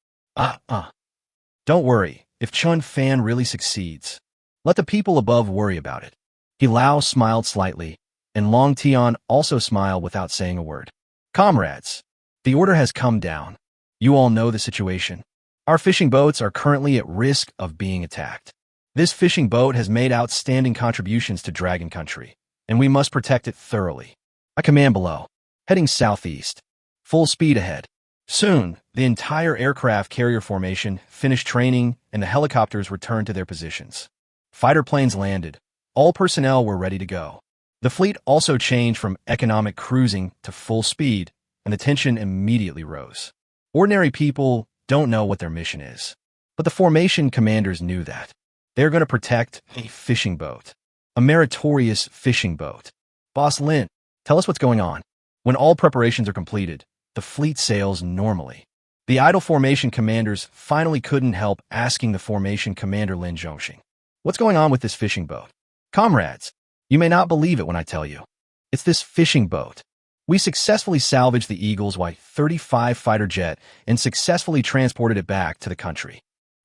Don't worry, if Chen Fan really succeeds. Let the people above worry about it. He Lao smiled slightly, and Long Tian also smiled without saying a word. Comrades, the order has come down. You all know the situation. Our fishing boats are currently at risk of being attacked. This fishing boat has made outstanding contributions to Dragon Country, and we must protect it thoroughly. I command below. Heading southeast. Full speed ahead. Soon, the entire aircraft carrier formation finished training and the helicopters returned to their positions. Fighter planes landed. All personnel were ready to go. The fleet also changed from economic cruising to full speed, and the tension immediately rose. Ordinary people don't know what their mission is, but the formation commanders knew that. They are going to protect a fishing boat, a meritorious fishing boat. Boss Lin, tell us what's going on. When all preparations are completed, the fleet sails normally. The idle formation commanders finally couldn't help asking the formation commander Lin Zhongxing, what's going on with this fishing boat? Comrades, you may not believe it when I tell you. It's this fishing boat. We successfully salvaged the Eagle's Y-35 fighter jet and successfully transported it back to the country.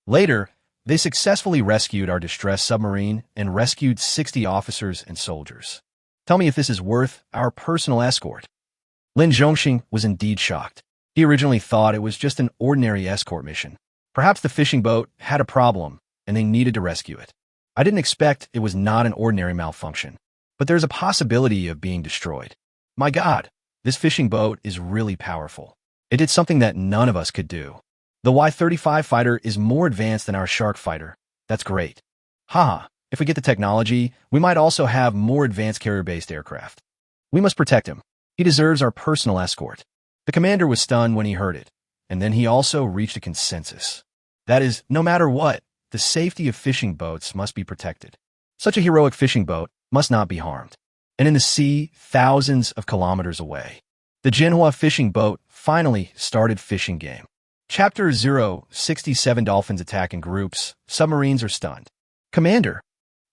Later, they successfully rescued our distressed submarine and rescued 60 officers and soldiers. Tell me if this is worth our personal escort. Lin Zhongxing was indeed shocked. He originally thought it was just an ordinary escort mission. Perhaps the fishing boat had a problem and they needed to rescue it. I didn't expect it was not an ordinary malfunction, but there's a possibility of being destroyed. My God, This fishing boat is really powerful. It did something that none of us could do. The Y-35 fighter is more advanced than our Shark fighter. That's great. Haha, if we get the technology, we might also have more advanced carrier-based aircraft. We must protect him. He deserves our personal escort. The commander was stunned when he heard it, and then he also reached a consensus. That is, no matter what, the safety of fishing boats must be protected. Such a heroic fishing boat must not be harmed. And in the sea, thousands of kilometers away, the Jinhua fishing boat finally started fishing game. Chapter 067 Dolphins attack in groups. Submarines are stunned. Commander.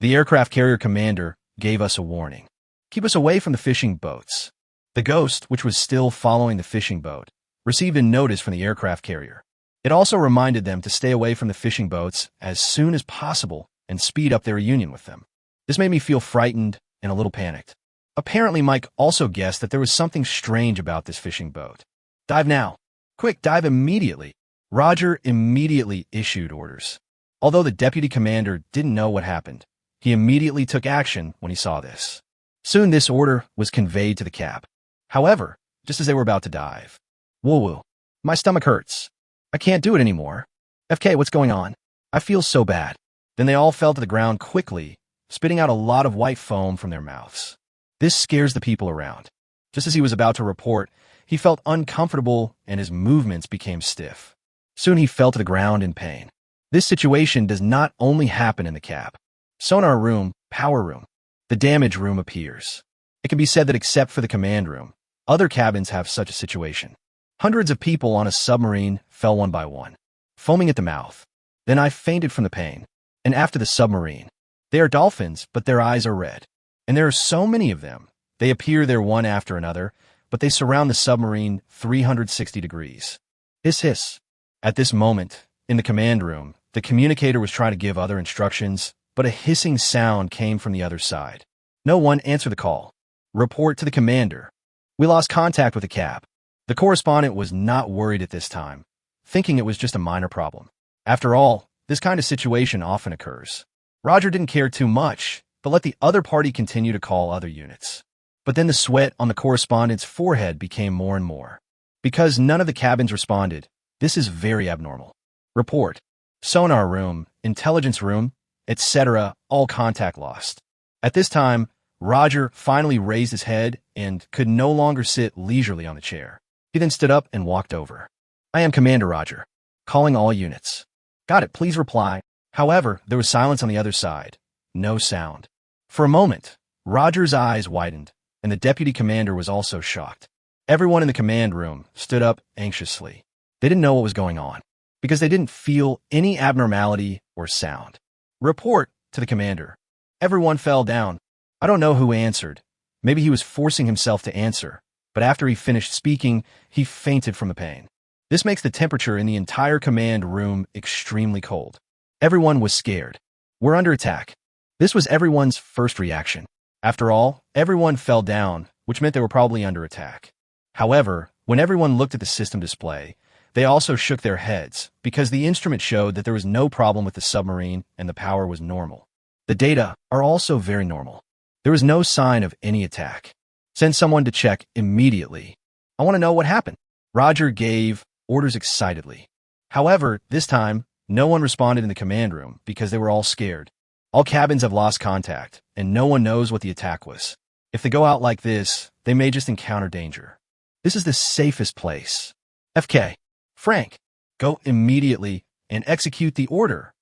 The aircraft carrier commander gave us a warning. Keep us away from the fishing boats. The Ghost, which was still following the fishing boat, received a notice from the aircraft carrier. It also reminded them to stay away from the fishing boats as soon as possible and speed up their reunion with them. This made me feel frightened and a little panicked. Apparently, Mike also guessed that there was something strange about this fishing boat. Dive now. Quick, dive immediately. Roger immediately issued orders. Although the deputy commander didn't know what happened, he immediately took action when he saw this. Soon this order was conveyed to the cab. However, just as they were about to dive, woo-woo, my stomach hurts. I can't do it anymore. FK, what's going on? I feel so bad. Then they all fell to the ground quickly, spitting out a lot of white foam from their mouths. This scares the people around. Just as he was about to report, he felt uncomfortable and his movements became stiff. Soon he fell to the ground in pain. This situation does not only happen in the cab. Sonar room, power room. The damage room appears. It can be said that except for the command room, other cabins have such a situation. Hundreds of people on a submarine fell one by one, foaming at the mouth. Then I fainted from the pain. And after the submarine, they are dolphins, but their eyes are red. And there are so many of them. They appear there one after another, but they surround the submarine 360 degrees. Hiss, hiss. At this moment, in the command room, the communicator was trying to give other instructions, but a hissing sound came from the other side. No one answered the call. Report to the commander. We lost contact with the cab. The correspondent was not worried at this time, thinking it was just a minor problem. After all, this kind of situation often occurs. Roger didn't care too much, but let the other party continue to call other units. But then the sweat on the correspondent's forehead became more and more. Because none of the cabins responded, this is very abnormal. Report. Sonar room, intelligence room, etc., all contact lost. At this time, Roger finally raised his head and could no longer sit leisurely on the chair. He then stood up and walked over. I am Commander Roger. Calling all units. Got it, please reply. However, there was silence on the other side. No sound. For a moment, Roger's eyes widened, and the deputy commander was also shocked. Everyone in the command room stood up anxiously. They didn't know what was going on, because they didn't feel any abnormality or sound. Report to the commander. Everyone fell down. I don't know who answered. Maybe he was forcing himself to answer, but after he finished speaking, he fainted from the pain. This makes the temperature in the entire command room extremely cold. Everyone was scared. We're under attack. This was everyone's first reaction. After all, everyone fell down, which meant they were probably under attack. However, when everyone looked at the system display, they also shook their heads because the instrument showed that there was no problem with the submarine and the power was normal. The data are also very normal. There was no sign of any attack. Send someone to check immediately. I want to know what happened. Roger gave orders excitedly. However, this time, no one responded in the command room because they were all scared. All cabins have lost contact, and no one knows what the attack was. If they go out like this, they may just encounter danger. This is the safest place. FK. Frank. Go immediately and execute the order.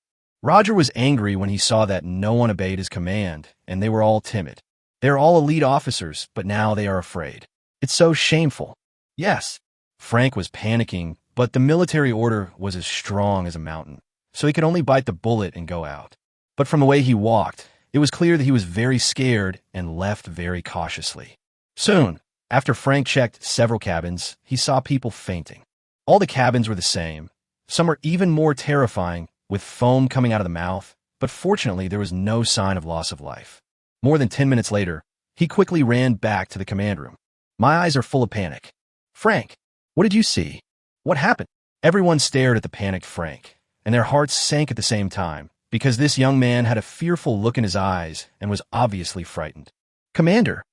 Roger was angry when he saw that no one obeyed his command, and they were all timid. They are all elite officers, but now they are afraid. It's so shameful. Yes. Frank was panicking, but the military order was as strong as a mountain, so he could only bite the bullet and go out. But from the way he walked, it was clear that he was very scared and left very cautiously. Soon, after Frank checked several cabins, he saw people fainting. All the cabins were the same. Some were even more terrifying, with foam coming out of the mouth, but fortunately there was no sign of loss of life. More than 10 minutes later, he quickly ran back to the command room. My eyes are full of panic. Frank, what did you see? What happened? Everyone stared at the panicked Frank, and their hearts sank at the same time, because this young man had a fearful look in his eyes and was obviously frightened. Commander,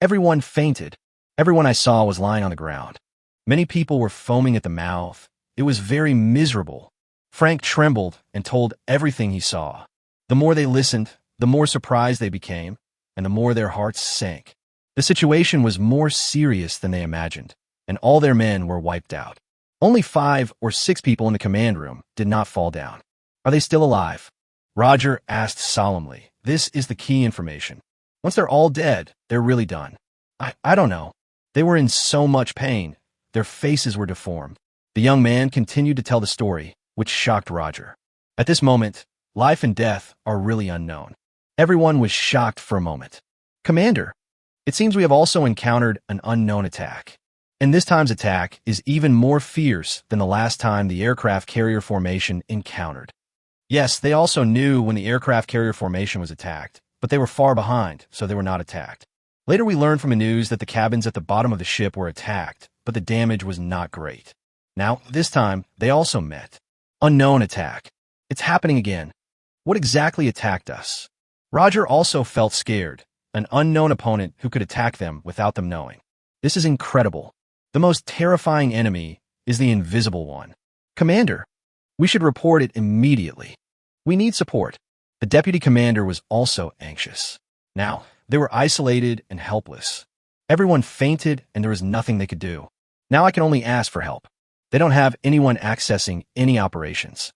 everyone fainted. Everyone I saw was lying on the ground. Many people were foaming at the mouth. It was very miserable. Frank trembled and told everything he saw. The more they listened, the more surprised they became, and the more their hearts sank. The situation was more serious than they imagined, and all their men were wiped out. Only 5 or 6 people in the command room did not fall down. Are they still alive? Roger asked solemnly. This is the key information. Once they're all dead, they're really done. I don't know. They were in so much pain. Their faces were deformed. The young man continued to tell the story, which shocked Roger. At this moment, life and death are really unknown. Everyone was shocked for a moment. Commander, it seems we have also encountered an unknown attack. And this time's attack is even more fierce than the last time the aircraft carrier formation encountered. Yes, they also knew when the aircraft carrier formation was attacked, but they were far behind, so they were not attacked. Later we learned from the news that the cabins at the bottom of the ship were attacked, but the damage was not great. Now, this time, they also met. Unknown attack. It's happening again. What exactly attacked us? Roger also felt scared. An unknown opponent who could attack them without them knowing. This is incredible. The most terrifying enemy is the invisible one. Commander, we should report it immediately. We need support. The deputy commander was also anxious. Now, they were isolated and helpless. Everyone fainted and there was nothing they could do. Now I can only ask for help. They don't have anyone accessing any operations.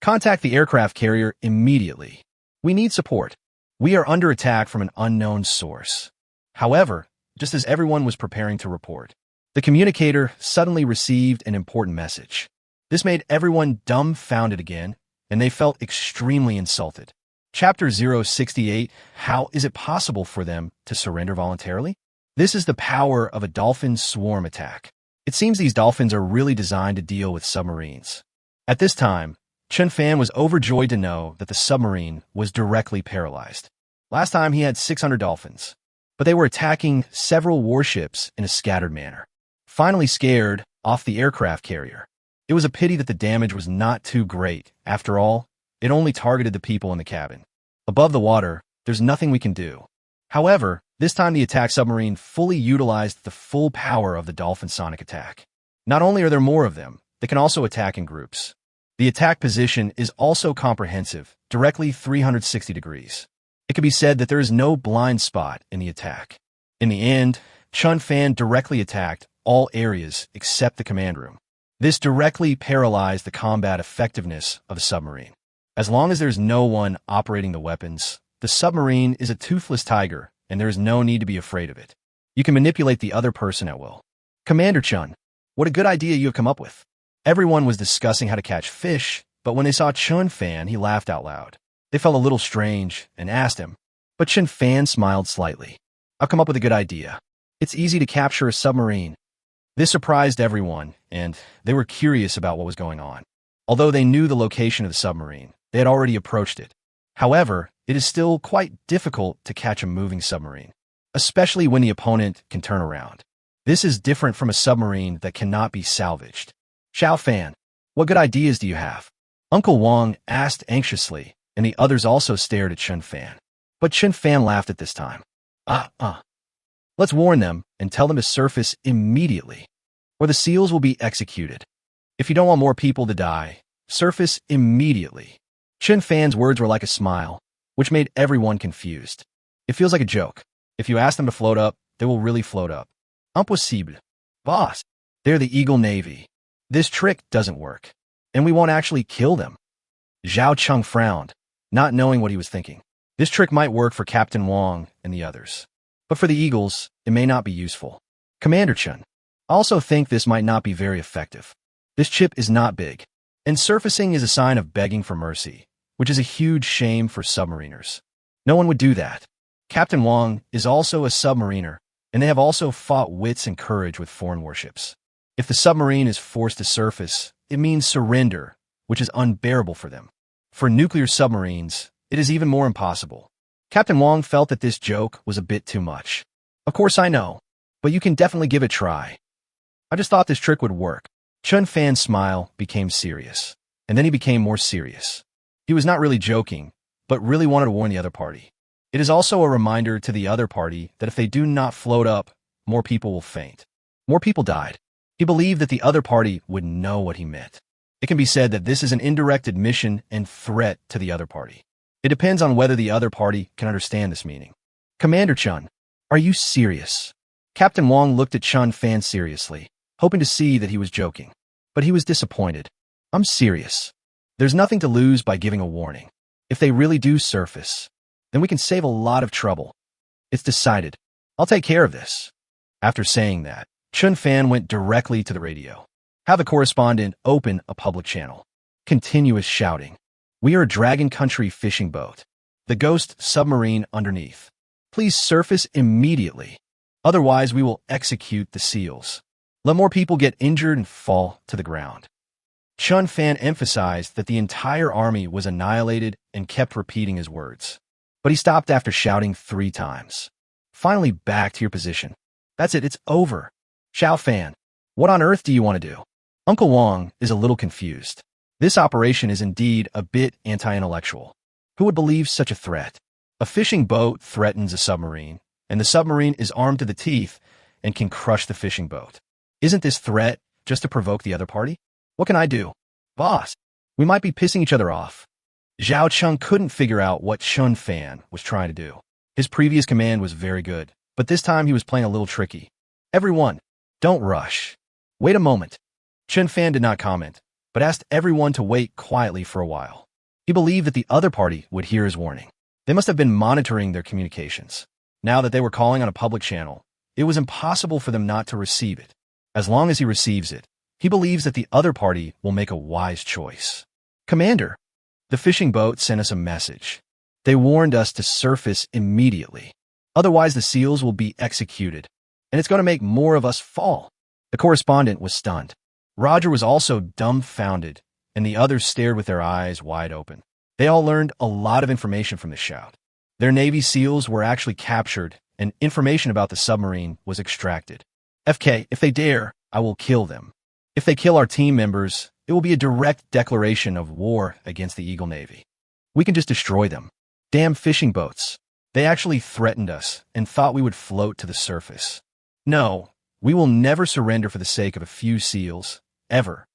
Contact the aircraft carrier immediately. We need support. We are under attack from an unknown source. However, just as everyone was preparing to report, the communicator suddenly received an important message. This made everyone dumbfounded again, and they felt extremely insulted. Chapter 068, How is it possible for them to surrender voluntarily? This is the power of a dolphin swarm attack. It seems these dolphins are really designed to deal with submarines. At this time, Chen Fan was overjoyed to know that the submarine was directly paralyzed. Last time he had 600 dolphins, but they were attacking several warships in a scattered manner. Finally scared off the aircraft carrier. It was a pity that the damage was not too great. After all, it only targeted the people in the cabin. Above the water, there's nothing we can do. However, this time the attack submarine fully utilized the full power of the dolphin sonic attack. Not only are there more of them, they can also attack in groups. The attack position is also comprehensive, directly 360 degrees. It can be said that there is no blind spot in the attack. In the end, Chen Fan directly attacked all areas except the command room. This directly paralyzed the combat effectiveness of the submarine. As long as there's no one operating the weapons, the submarine is a toothless tiger, and there is no need to be afraid of it. You can manipulate the other person at will. Commander Chen, what a good idea you have come up with. Everyone was discussing how to catch fish, but when they saw Chen Fan, he laughed out loud. They felt a little strange and asked him, but Chen Fan smiled slightly. I've come up with a good idea. It's easy to capture a submarine. This surprised everyone, and they were curious about what was going on. Although they knew the location of the submarine, they had already approached it. However, it is still quite difficult to catch a moving submarine, especially when the opponent can turn around. This is different from a submarine that cannot be salvaged. Xiao Fan, what good ideas do you have? Uncle Wang asked anxiously, and the others also stared at Chen Fan. But Chen Fan laughed at this time. Let's warn them and tell them to surface immediately, or the seals will be executed. If you don't want more people to die, surface immediately. Chen Fan's words were like a smile, which made everyone confused. It feels like a joke. If you ask them to float up, they will really float up. Impossible. Boss, they're the Eagle Navy. This trick doesn't work, and we won't actually kill them. Zhao Cheng frowned, not knowing what he was thinking. This trick might work for Captain Wang and the others, but for the Eagles, it may not be useful. Commander Chen, I also think this might not be very effective. This chip is not big, and surfacing is a sign of begging for mercy, which is a huge shame for submariners. No one would do that. Captain Wang is also a submariner, and they have also fought wits and courage with foreign warships. If the submarine is forced to surface, it means surrender, which is unbearable for them. For nuclear submarines, it is even more impossible. Captain Wang felt that this joke was a bit too much. Of course I know, but you can definitely give it a try. I just thought this trick would work. Chen Fan's smile became serious, and then he became more serious. He was not really joking, but really wanted to warn the other party. It is also a reminder to the other party that if they do not float up, more people will faint. More people died. He believed that the other party would know what he meant. It can be said that this is an indirect admission and threat to the other party. It depends on whether the other party can understand this meaning. Commander Chen, are you serious? Captain Wang looked at Chen Fan seriously, hoping to see that he was joking. But he was disappointed. I'm serious. There's nothing to lose by giving a warning. If they really do surface, then we can save a lot of trouble. It's decided. I'll take care of this. After saying that, Chen Fan went directly to the radio. Have the correspondent open a public channel. Continuous shouting. We are a Dragon Country fishing boat. The ghost submarine underneath. Please surface immediately. Otherwise, we will execute the SEALs. Let more people get injured and fall to the ground. Chen Fan emphasized that the entire army was annihilated and kept repeating his words. But he stopped after shouting 3 times. Finally, back to your position. That's it, it's over. Xiao Fan, what on earth do you want to do? Uncle Wang is a little confused. This operation is indeed a bit anti-intellectual. Who would believe such a threat? A fishing boat threatens a submarine, and the submarine is armed to the teeth and can crush the fishing boat. Isn't this threat just to provoke the other party? What can I do? Boss, we might be pissing each other off. Zhao Cheng couldn't figure out what Chen Fan was trying to do. His previous command was very good, but this time he was playing a little tricky. Everyone, don't rush. Wait a moment. Chen Fan did not comment, but asked everyone to wait quietly for a while. He believed that the other party would hear his warning. They must have been monitoring their communications. Now that they were calling on a public channel, it was impossible for them not to receive it. As long as he receives it, he believes that the other party will make a wise choice. Commander, the fishing boat sent us a message. They warned us to surface immediately. Otherwise, the SEALs will be executed, and it's going to make more of us fall. The correspondent was stunned. Roger was also dumbfounded, and the others stared with their eyes wide open. They all learned a lot of information from the shout. Their Navy SEALs were actually captured, and information about the submarine was extracted. FK, if they dare, I will kill them. If they kill our team members, it will be a direct declaration of war against the Eagle Navy. We can just destroy them. Damn fishing boats. They actually threatened us and thought we would float to the surface. No, we will never surrender for the sake of a few SEALs, ever.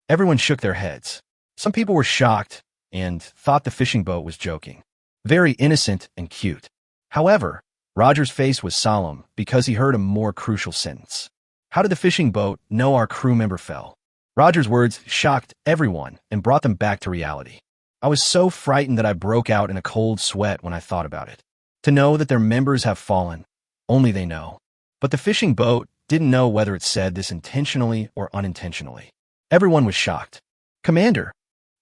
Everyone shook their heads. Some people were shocked and thought the fishing boat was joking. Very innocent and cute. However, Roger's face was solemn because he heard a more crucial sentence. How did the fishing boat know our crew member fell? Roger's words shocked everyone and brought them back to reality. I was so frightened that I broke out in a cold sweat when I thought about it. To know that their members have fallen, only they know. But the fishing boat didn't know whether it said this intentionally or unintentionally. Everyone was shocked. Commander,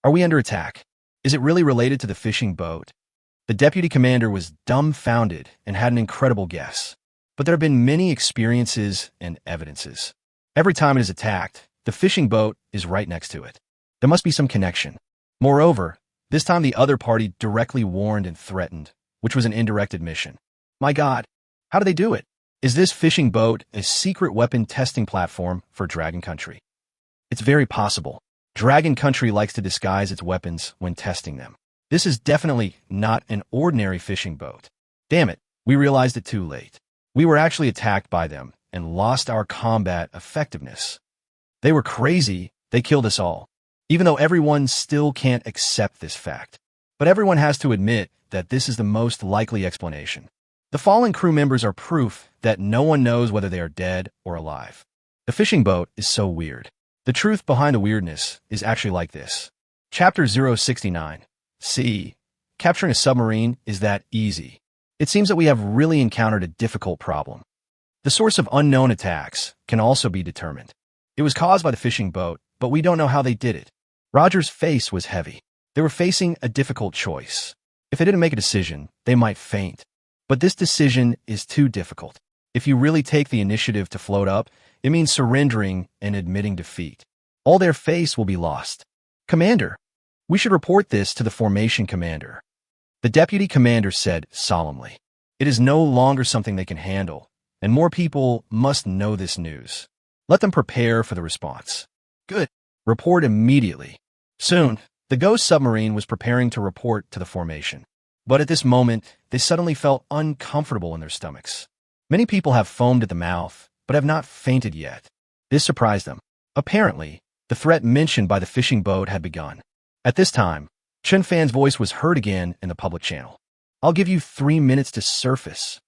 are we under attack? Is it really related to the fishing boat? The deputy commander was dumbfounded and had an incredible guess. But there have been many experiences and evidences. Every time it is attacked, the fishing boat is right next to it. There must be some connection. Moreover, this time the other party directly warned and threatened, which was an indirect admission. My God, how do they do it? Is this fishing boat a secret weapon testing platform for Dragon Country? It's very possible. Dragon Country likes to disguise its weapons when testing them. This is definitely not an ordinary fishing boat. Damn it, we realized it too late. We were actually attacked by them and lost our combat effectiveness. They were crazy, they killed us all. Even though everyone still can't accept this fact. But everyone has to admit that this is the most likely explanation. The fallen crew members are proof that no one knows whether they are dead or alive. The fishing boat is so weird. The truth behind the weirdness is actually like this. Chapter 069. C. Capturing a submarine is that easy. It seems that we have really encountered a difficult problem. The source of unknown attacks can also be determined. It was caused by the fishing boat, but we don't know how they did it. Roger's face was heavy. They were facing a difficult choice. If they didn't make a decision, they might faint. But this decision is too difficult. If you really take the initiative to float up, it means surrendering and admitting defeat. All their face will be lost. Commander, we should report this to the formation commander. The deputy commander said solemnly. It is no longer something they can handle, and more people must know this news. Let them prepare for the response. Good. Report immediately. Soon, the ghost submarine was preparing to report to the formation. But at this moment, they suddenly felt uncomfortable in their stomachs. Many people have foamed at the mouth, but have not fainted yet. This surprised them. Apparently, the threat mentioned by the fishing boat had begun. At this time, Chen Fan's voice was heard again in the public channel. I'll give you 3 minutes to surface.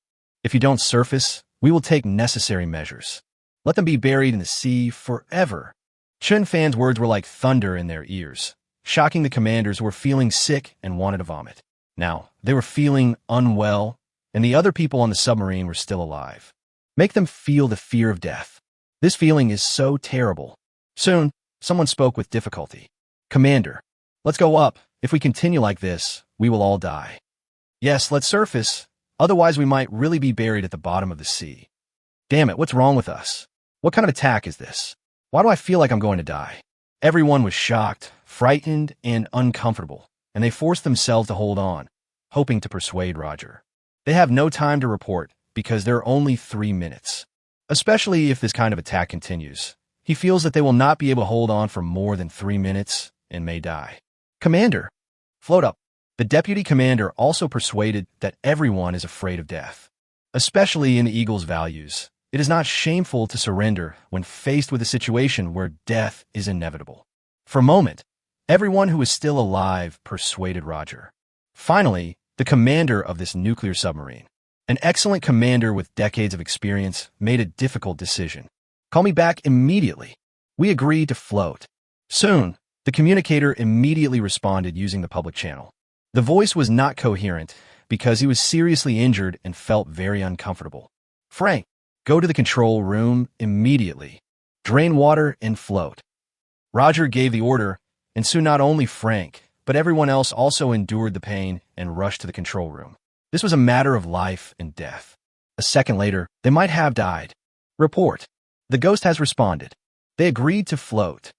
If you don't surface, we will take necessary measures. Let them be buried in the sea forever. Chen Fan's words were like thunder in their ears, shocking the commanders who were feeling sick and wanted to vomit. Now, they were feeling unwell, and the other people on the submarine were still alive. Make them feel the fear of death. This feeling is so terrible. Soon, someone spoke with difficulty. Commander, let's go up. If we continue like this, we will all die. Yes, let's surface. Otherwise, we might really be buried at the bottom of the sea. Damn it, what's wrong with us? What kind of attack is this? Why do I feel like I'm going to die? Everyone was shocked, frightened, and uncomfortable, and they forced themselves to hold on, hoping to persuade Roger. They have no time to report because there are only 3 minutes. Especially if this kind of attack continues. He feels that they will not be able to hold on for more than 3 minutes and may die. Commander, float up. The deputy commander also persuaded that everyone is afraid of death. Especially in the Eagle's values, it is not shameful to surrender when faced with a situation where death is inevitable. For a moment, everyone who is still alive persuaded Roger. Finally, the commander of this nuclear submarine, an excellent commander with decades of experience, made a difficult decision. Call me back immediately. We agreed to float. Soon, the communicator immediately responded using the public channel. The voice was not coherent because he was seriously injured and felt very uncomfortable. Frank, go to the control room immediately. Drain water and float. Roger gave the order, and soon not only Frank, but everyone else also endured the pain and rushed to the control room. This was a matter of life and death. A second later, they might have died. Report. The ghost has responded. They agreed to float.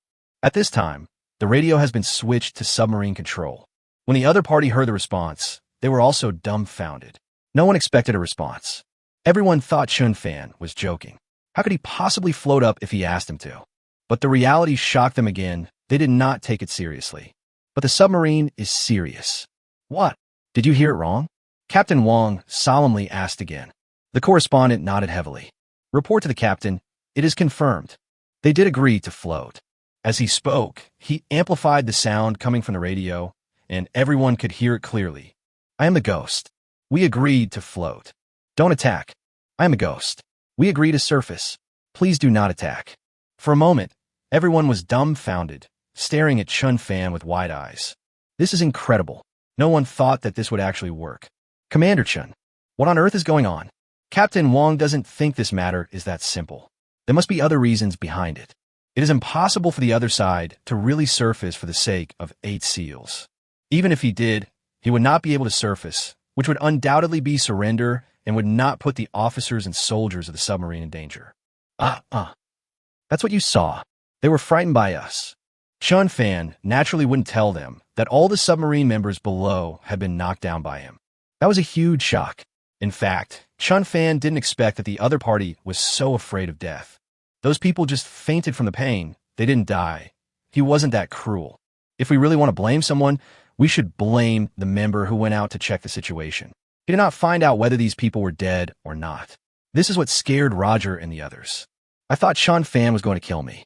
At this time, the radio has been switched to submarine control. When the other party heard the response, they were also dumbfounded. No one expected a response. Everyone thought Chen Fan was joking. How could he possibly float up if he asked him to? But the reality shocked them again. They did not take it seriously. But the submarine is serious. What? Did you hear it wrong? Captain Wang solemnly asked again. The correspondent nodded heavily. Report to the captain. It is confirmed. They did agree to float. As he spoke, he amplified the sound coming from the radio, and everyone could hear it clearly. I am the ghost. We agreed to float. Don't attack. I am a ghost. We agree to surface. Please do not attack. For a moment, everyone was dumbfounded, staring at Chen Fan with wide eyes. This is incredible. No one thought that this would actually work. Commander Chen, what on earth is going on? Captain Wang doesn't think this matter is that simple. There must be other reasons behind it. It is impossible for the other side to really surface for the sake of 8 seals. Even if he did, he would not be able to surface, which would undoubtedly be surrender and would not put the officers and soldiers of the submarine in danger. That's what you saw. They were frightened by us. Chen Fan naturally wouldn't tell them that all the submarine members below had been knocked down by him. That was a huge shock. In fact, Chen Fan didn't expect that the other party was so afraid of death. Those people just fainted from the pain. They didn't die. He wasn't that cruel. If we really want to blame someone, we should blame the member who went out to check the situation. He did not find out whether these people were dead or not. This is what scared Roger and the others. I thought Chen Fan was going to kill me.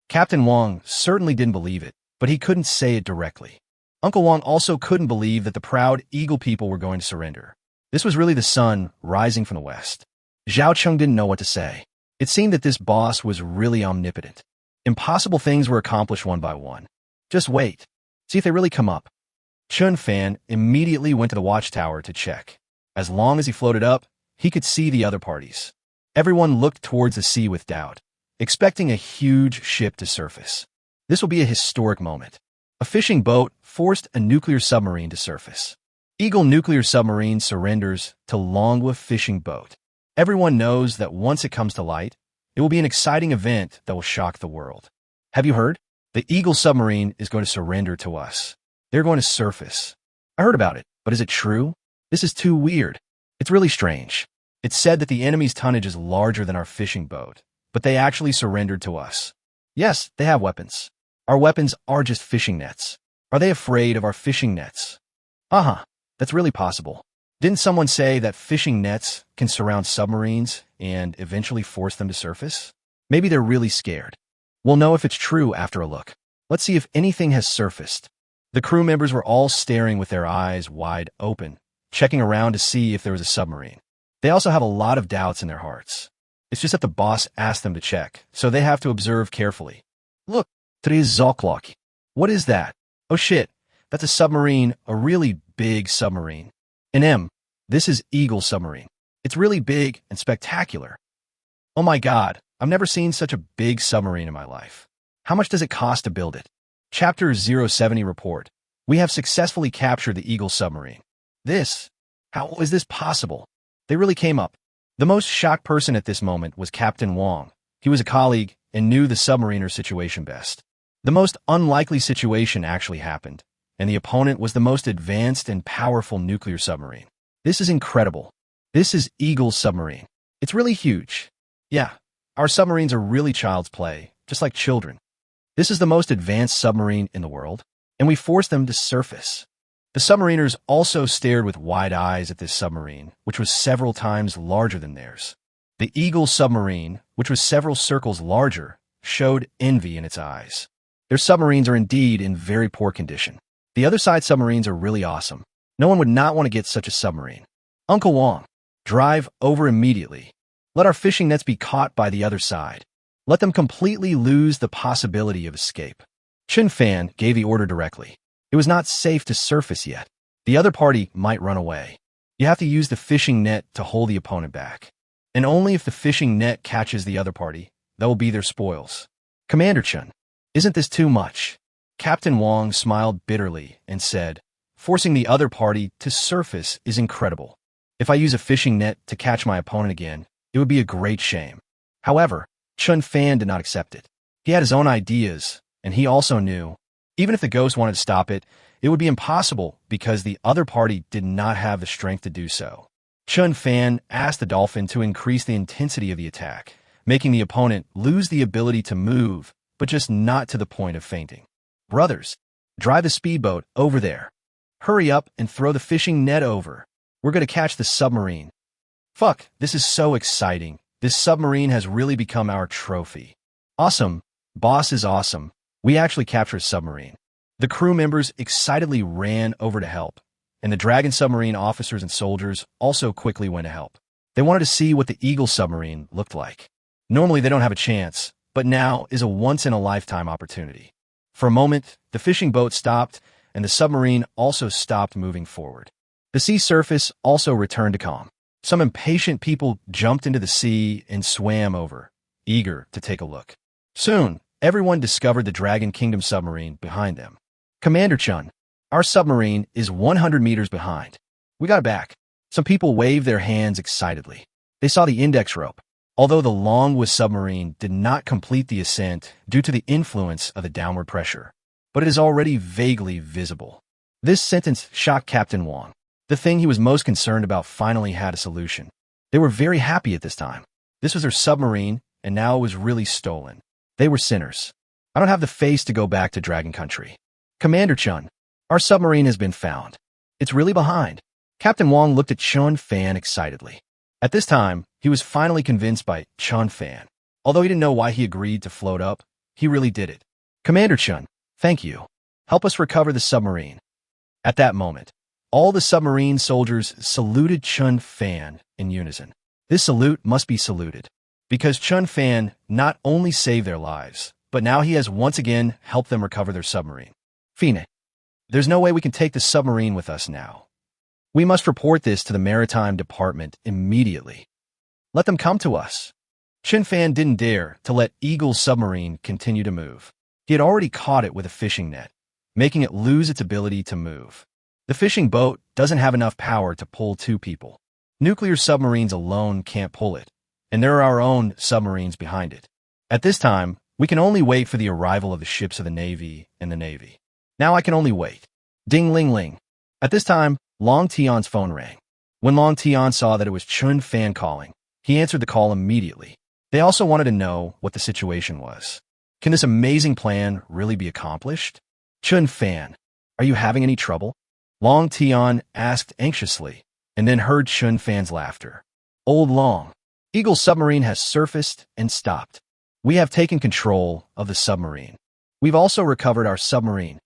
Captain Wang certainly didn't believe it, but he couldn't say it directly. Uncle Wang also couldn't believe that the proud Eagle people were going to surrender. This was really the sun rising from the west. Zhao Cheng didn't know what to say. It seemed that this boss was really omnipotent. Impossible things were accomplished one by one. Just wait. See if they really come up. Chen Fan immediately went to the watchtower to check. As long as he floated up, he could see the other parties. Everyone looked towards the sea with doubt, expecting a huge ship to surface. This will be a historic moment. A fishing boat forced a nuclear submarine to surface. Eagle nuclear submarine surrenders to Longwa fishing boat. Everyone knows that once it comes to light, it will be an exciting event that will shock the world. Have you heard? The Eagle submarine is going to surrender to us. They're going to surface. I heard about it, but is it true? This is too weird. It's really strange. It's said that the enemy's tonnage is larger than our fishing boat, but they actually surrendered to us. Yes, they have weapons. Our weapons are just fishing nets. Are they afraid of our fishing nets? That's really possible. Didn't someone say that fishing nets can surround submarines and eventually force them to surface? Maybe they're really scared. We'll know if it's true after a look. Let's see if anything has surfaced. The crew members were all staring with their eyes wide open, checking around to see if there was a submarine. They also have a lot of doubts in their hearts. It's just that the boss asked them to check, so they have to observe carefully. Look, today's Zoclock. What is that? Oh shit, that's a submarine, a really big submarine. And this is Eagle Submarine. It's really big and spectacular. Oh my god, I've never seen such a big submarine in my life. How much does it cost to build it? Chapter 070 report. We have successfully captured the Eagle Submarine. How is this possible? They really came up. The most shocked person at this moment was Captain Wong. He was a colleague and knew the submariner situation best. The most unlikely situation actually happened, and the opponent was the most advanced and powerful nuclear submarine. This is incredible. This is Eagle Submarine. It's really huge. Yeah, our submarines are really child's play, just like children. This is the most advanced submarine in the world, and we forced them to surface. The submariners also stared with wide eyes at this submarine, which was several times larger than theirs. The Eagle Submarine, which was several circles larger, showed envy in its eyes. Their submarines are indeed in very poor condition. The other side submarines are really awesome. No one would not want to get such a submarine. Uncle Wong, drive over immediately. Let our fishing nets be caught by the other side. Let them completely lose the possibility of escape. Chen Fan gave the order directly. It was not safe to surface yet. The other party might run away. You have to use the fishing net to hold the opponent back. And only if the fishing net catches the other party, that will be their spoils. Commander Chen, isn't this too much? Captain Wong smiled bitterly and said, forcing the other party to surface is incredible. If I use a fishing net to catch my opponent again, it would be a great shame. However, Chen Fan did not accept it. He had his own ideas, and he also knew, even if the ghost wanted to stop it, it would be impossible because the other party did not have the strength to do so. Chen Fan asked the dolphin to increase the intensity of the attack, making the opponent lose the ability to move, but just not to the point of fainting. Brothers, drive the speedboat over there. Hurry up and throw the fishing net over. We're going to catch the submarine. Fuck, this is so exciting. This submarine has really become our trophy. Awesome. Boss is awesome. We actually captured a submarine. The crew members excitedly ran over to help, and the Dragon submarine officers and soldiers also quickly went to help. They wanted to see what the Eagle submarine looked like. Normally they don't have a chance, but now is a once-in-a-lifetime opportunity. For a moment, the fishing boat stopped, and the submarine also stopped moving forward. The sea surface also returned to calm. Some impatient people jumped into the sea and swam over, eager to take a look. Soon, everyone discovered the Dragon Kingdom submarine behind them. Commander Chun, our submarine is 100 meters behind. We got it back. Some people waved their hands excitedly. They saw the index rope. Although the Longwa submarine did not complete the ascent due to the influence of the downward pressure, but it is already vaguely visible. This sentence shocked Captain Wong. The thing he was most concerned about finally had a solution. They were very happy at this time. This was their submarine, and now it was really stolen. They were sinners. I don't have the face to go back to Dragon Country. Commander Chun, our submarine has been found. It's really behind. Captain Wong looked at Chen Fan excitedly. At this time, he was finally convinced by Chen Fan. Although he didn't know why he agreed to float up, he really did it. Commander Chun, thank you. Help us recover the submarine. At that moment, all the submarine soldiers saluted Chen Fan in unison. This salute must be saluted, because Chen Fan not only saved their lives, but now he has once again helped them recover their submarine. Fine, there's no way we can take the submarine with us now. We must report this to the Maritime Department immediately. Let them come to us. Chen Fan didn't dare to let Eagle submarine continue to move. He had already caught it with a fishing net, making it lose its ability to move. The fishing boat doesn't have enough power to pull two people. Nuclear submarines alone can't pull it, and there are our own submarines behind it. At this time, we can only wait for the arrival of the ships of the Navy and the Navy. Now I can only wait. Ding ling ling. At this time, Long Tion's phone rang. When Long Tion saw that it was Chen Fan calling, he answered the call immediately. They also wanted to know what the situation was. Can this amazing plan really be accomplished? Chen Fan, are you having any trouble? Long Tion asked anxiously. and then heard Chen Fan's laughter. Old Long. Eagle's submarine has surfaced and stopped. We have taken control of the submarine. We've also recovered our submarine.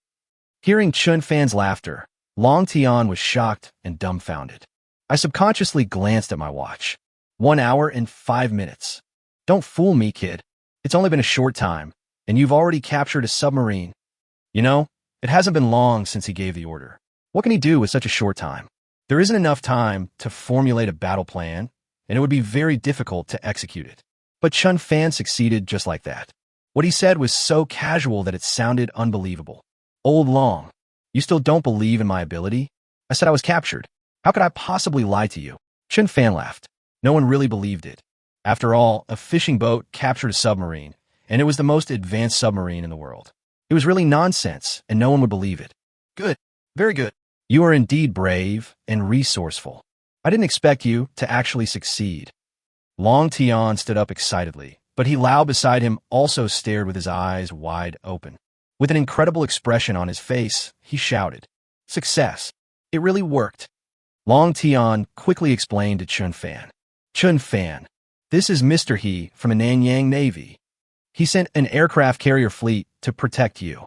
Hearing Chen Fan's laughter, Long Tian was shocked and dumbfounded. I subconsciously glanced at my watch. 1 hour and 5 minutes. Don't fool me, kid. It's only been a short time, and you've already captured a submarine. You know, it hasn't been long since he gave the order. What can he do with such a short time? There isn't enough time to formulate a battle plan, and it would be very difficult to execute it. But Chen Fan succeeded just like that. What he said was so casual that it sounded unbelievable. Old Long, you still don't believe in my ability? I said I was captured. How could I possibly lie to you? Chen Fan laughed. No one really believed it. After all, a fishing boat captured a submarine, and it was the most advanced submarine in the world. It was really nonsense, and no one would believe it. Good. Very good. You are indeed brave and resourceful. I didn't expect you to actually succeed. Long Tian stood up excitedly, but He Lao beside him also stared with his eyes wide open. With an incredible expression on his face, he shouted, "Success! It really worked!" Long Tian quickly explained to Chen Fan. "Chen Fan, this is Mr. He from the Nanyang Navy. He sent an aircraft carrier fleet to protect you.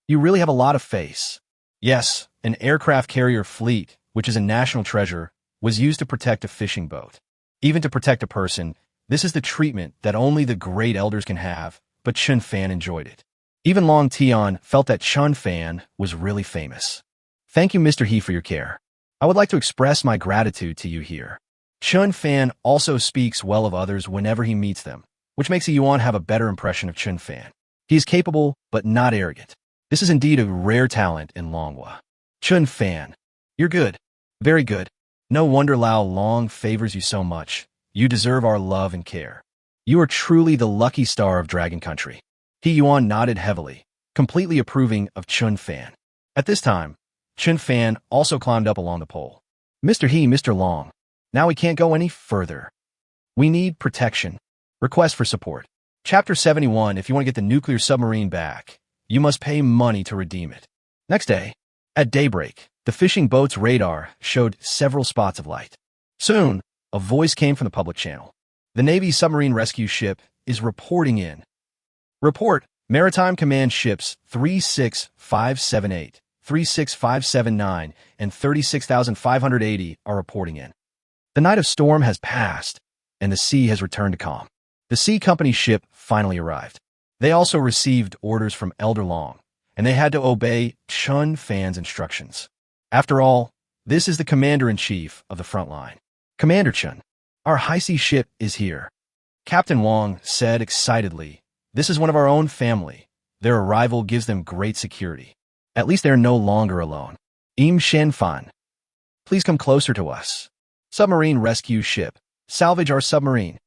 You really have a lot of face." Yes, an aircraft carrier fleet, which is a national treasure, was used to protect a fishing boat. Even to protect a person, this is the treatment that only the great elders can have, but Chen Fan enjoyed it. Even Long Tian felt that Chen Fan was really famous. "Thank you, Mr. He, for your care. I would like to express my gratitude to you here." Chen Fan also speaks well of others whenever he meets them, which makes a Yuan have a better impression of Chen Fan. He is capable, but not arrogant. This is indeed a rare talent in manhwa. Chen Fan, you're good. Very good. No wonder Lao Long favors you so much. You deserve our love and care. You are truly the lucky star of Dragon Country. He Yuan nodded heavily, completely approving of Chen Fan. At this time, Chen Fan also climbed up along the pole. "Mr. He, Mr. Long, now we can't go any further. We need protection. Request for support. Chapter 71, if you want to get the nuclear submarine back, you must pay money to redeem it." Next day, at daybreak, the fishing boat's radar showed several spots of light. Soon, a voice came from the public channel. "The Navy submarine rescue ship is reporting in. Report, Maritime Command ships 36578, 36579, and 36,580 are reporting in. The night of storm has passed, and the sea has returned to calm." The Sea Company ship finally arrived. They also received orders from Elder Long, and they had to obey Chen Fan's instructions. After all, this is the commander-in-chief of the front line. "Commander Chen, our high-sea ship is here," Captain Wang said excitedly. "This is one of our own family. Their arrival gives them great security. At least they're no longer alone. Chen Fan, please come closer to us. Submarine rescue ship, salvage our submarine."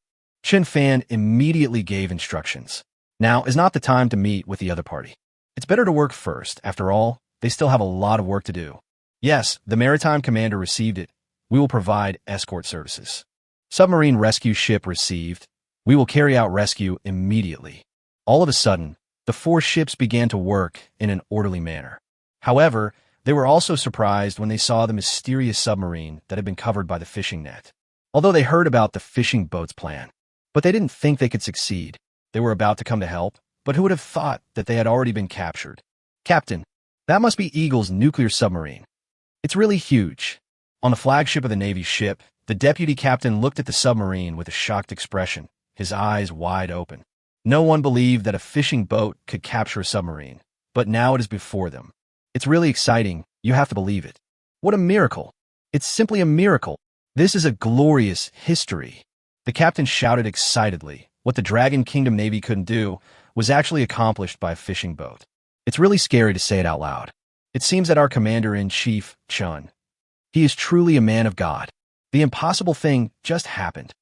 Chen Fan immediately gave instructions. Now is not the time to meet with the other party. It's better to work first. After all, they still have a lot of work to do. "Yes, the maritime commander received it. We will provide escort services." Submarine rescue ship received. We will carry out rescue immediately. All of a sudden, the 4 ships began to work in an orderly manner. However, they were also surprised when they saw the mysterious submarine that had been covered by the fishing net. Although they heard about the fishing boat's plan, but they didn't think they could succeed. They were about to come to help, but who would have thought that they had already been captured? "Captain, that must be Eagle's nuclear submarine. It's really huge." On the flagship of the Navy ship, the deputy captain looked at the submarine with a shocked expression, his eyes wide open. No one believed that a fishing boat could capture a submarine, but now it is before them. It's really exciting. You have to believe it. What a miracle. It's simply a miracle. This is a glorious history. The captain shouted excitedly. What the Dragon Kingdom Navy couldn't do was actually accomplished by a fishing boat. It's really scary to say it out loud. It seems that our commander-in-chief, Chen, he is truly a man of God. The impossible thing just happened.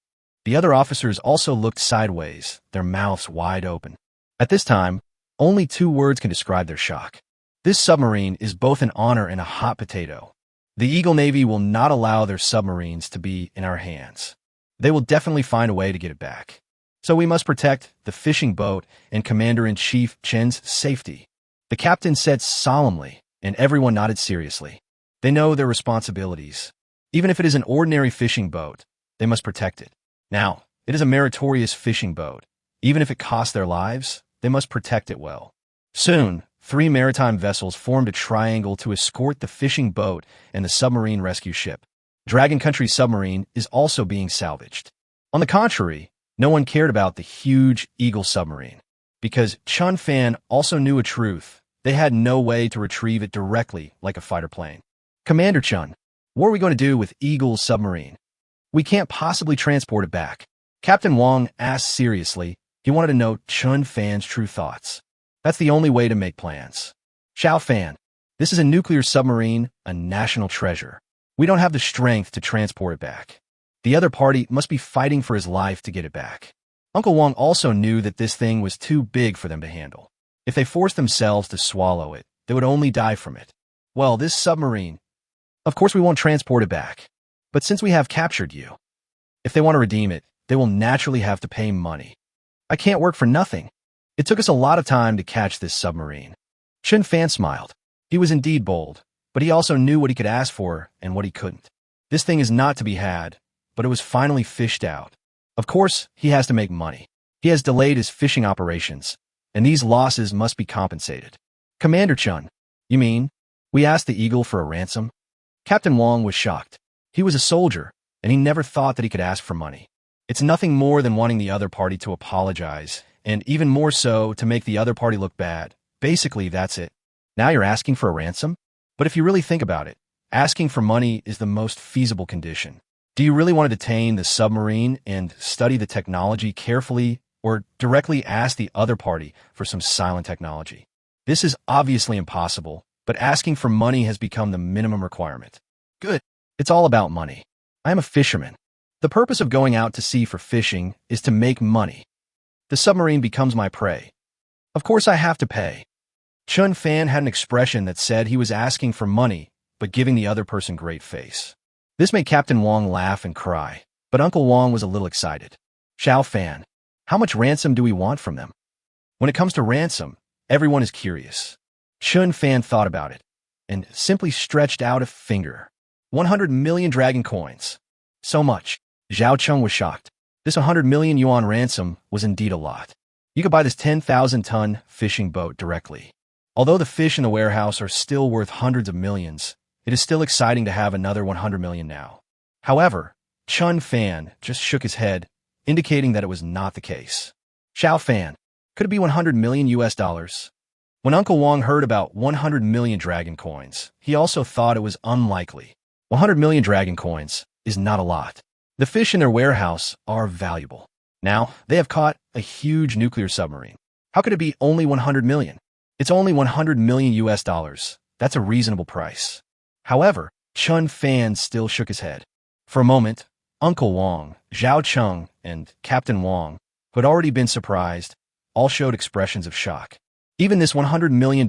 The other officers also looked sideways, their mouths wide open. At this time, only 2 words can describe their shock. This submarine is both an honor and a hot potato. The Eagle Navy will not allow their submarines to be in our hands. They will definitely find a way to get it back. So we must protect the fishing boat and Commander-in-Chief Chen's safety. The captain said solemnly, and everyone nodded seriously. They know their responsibilities. Even if it is an ordinary fishing boat, they must protect it. Now, it is a meritorious fishing boat. Even if it costs their lives, they must protect it well. Soon, 3 maritime vessels formed a triangle to escort the fishing boat and the submarine rescue ship. Dragon Country submarine is also being salvaged. On the contrary, no one cared about the huge Eagle submarine. Because Chen Fan also knew a truth, they had no way to retrieve it directly like a fighter plane. Commander Chen, what are we going to do with Eagle's submarine? We can't possibly transport it back. Captain Wang asked seriously. He wanted to know Chen Fan's true thoughts. That's the only way to make plans. Xiao Fan, this is a nuclear submarine, a national treasure. We don't have the strength to transport it back. The other party must be fighting for his life to get it back. Uncle Wang also knew that this thing was too big for them to handle. If they forced themselves to swallow it, they would only die from it. Well, this submarine, of course we won't transport it back. But since we have captured you, if they want to redeem it, they will naturally have to pay money. I can't work for nothing. It took us a lot of time to catch this submarine. Chen Fan smiled. He was indeed bold, but he also knew what he could ask for and what he couldn't. This thing is not to be had, but it was finally fished out. Of course, he has to make money. He has delayed his fishing operations, and these losses must be compensated. Commander Chen, you mean, we asked the Eagle for a ransom? Captain Wang was shocked. He was a soldier, and he never thought that he could ask for money. It's nothing more than wanting the other party to apologize, and even more so to make the other party look bad. Basically, that's it. Now you're asking for a ransom? But if you really think about it, asking for money is the most feasible condition. Do you really want to detain the submarine and study the technology carefully, or directly ask the other party for some silent technology? This is obviously impossible, but asking for money has become the minimum requirement. Good. It's all about money. I am a fisherman. The purpose of going out to sea for fishing is to make money. The submarine becomes my prey. Of course I have to pay. Chen Fan had an expression that said he was asking for money, but giving the other person great face. This made Captain Wang laugh and cry, but Uncle Wang was a little excited. Xiao Fan, how much ransom do we want from them? When it comes to ransom, everyone is curious. Chen Fan thought about it, and simply stretched out a finger. 100 million dragon coins. So much. Zhao Cheng was shocked. This 100 million yuan ransom was indeed a lot. You could buy this 10,000-ton fishing boat directly. Although the fish in the warehouse are still worth hundreds of millions, it is still exciting to have another 100 million now. However, Chen Fan just shook his head, indicating that it was not the case. Xiao Fan, could it be 100 million US dollars? When Uncle Wang heard about 100 million dragon coins, he also thought it was unlikely. 100 million dragon coins is not a lot. The fish in their warehouse are valuable. Now, they have caught a huge nuclear submarine. How could it be only 100 million? It's only 100 million US dollars. That's a reasonable price. However, Chen Fan still shook his head. For a moment, Uncle Wang, Zhao Cheng, and Captain Wang, who had already been surprised, all showed expressions of shock. Even this $100 million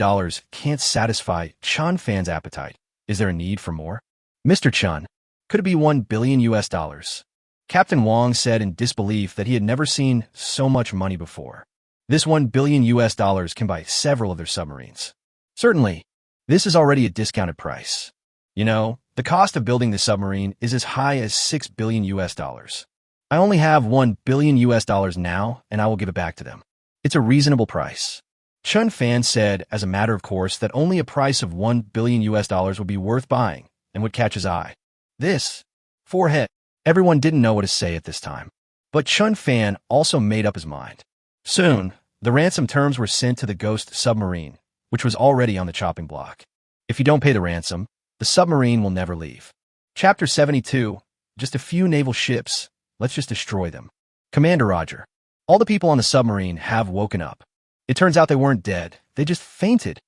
can't satisfy Chen Fan's appetite. Is there a need for more? Mr. Chen, could it be 1 billion US dollars? Captain Wang said in disbelief that he had never seen so much money before. This 1 billion US dollars can buy several of their submarines. Certainly, this is already a discounted price. You know, the cost of building the submarine is as high as 6 billion US dollars. I only have 1 billion US dollars now, and I will give it back to them. It's a reasonable price. Chen Fan said as a matter of course that only a price of 1 billion US dollars would be worth buying and would catch his eye. This, forehead. Everyone didn't know what to say at this time. But Chen Fan also made up his mind. Soon, the ransom terms were sent to the ghost submarine, which was already on the chopping block. If you don't pay the ransom, the submarine will never leave. Chapter 72, just a few naval ships, let's just destroy them. Commander Roger, all the people on the submarine have woken up. It turns out they weren't dead, they just fainted.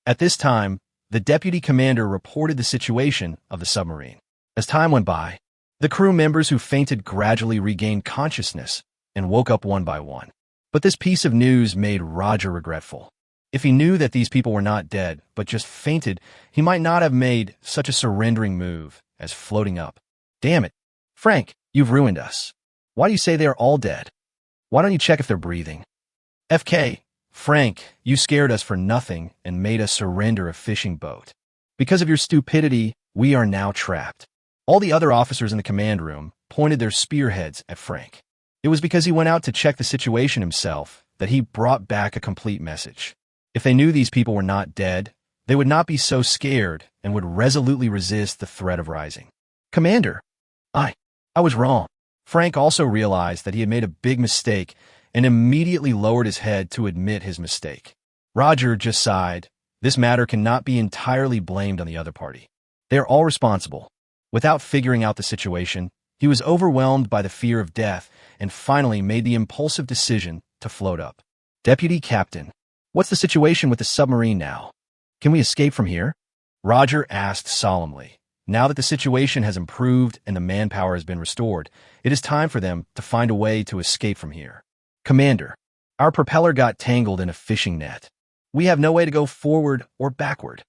At this time, the deputy commander reported the situation of the submarine. As time went by, the crew members who fainted gradually regained consciousness and woke up one by one. But this piece of news made Roger regretful. If he knew that these people were not dead, but just fainted, he might not have made such a surrendering move as floating up. Damn it. Frank, you've ruined us. Why do you say they are all dead? Why don't you check if they're breathing? FK, Frank, you scared us for nothing and made us surrender a fishing boat. Because of your stupidity, we are now trapped. All the other officers in the command room pointed their spearheads at Frank. It was because he went out to check the situation himself that he brought back a complete message. If they knew these people were not dead, they would not be so scared and would resolutely resist the threat of rising. Commander, I was wrong. Frank also realized that he had made a big mistake and immediately lowered his head to admit his mistake. Roger just sighed. This matter cannot be entirely blamed on the other party. They are all responsible. Without figuring out the situation, he was overwhelmed by the fear of death and finally made the impulsive decision to float up. Deputy Captain, what's the situation with the submarine now? Can we escape from here? Roger asked solemnly. Now that the situation has improved and the manpower has been restored, it is time for them to find a way to escape from here. Commander, our propeller got tangled in a fishing net. We have no way to go forward or backward.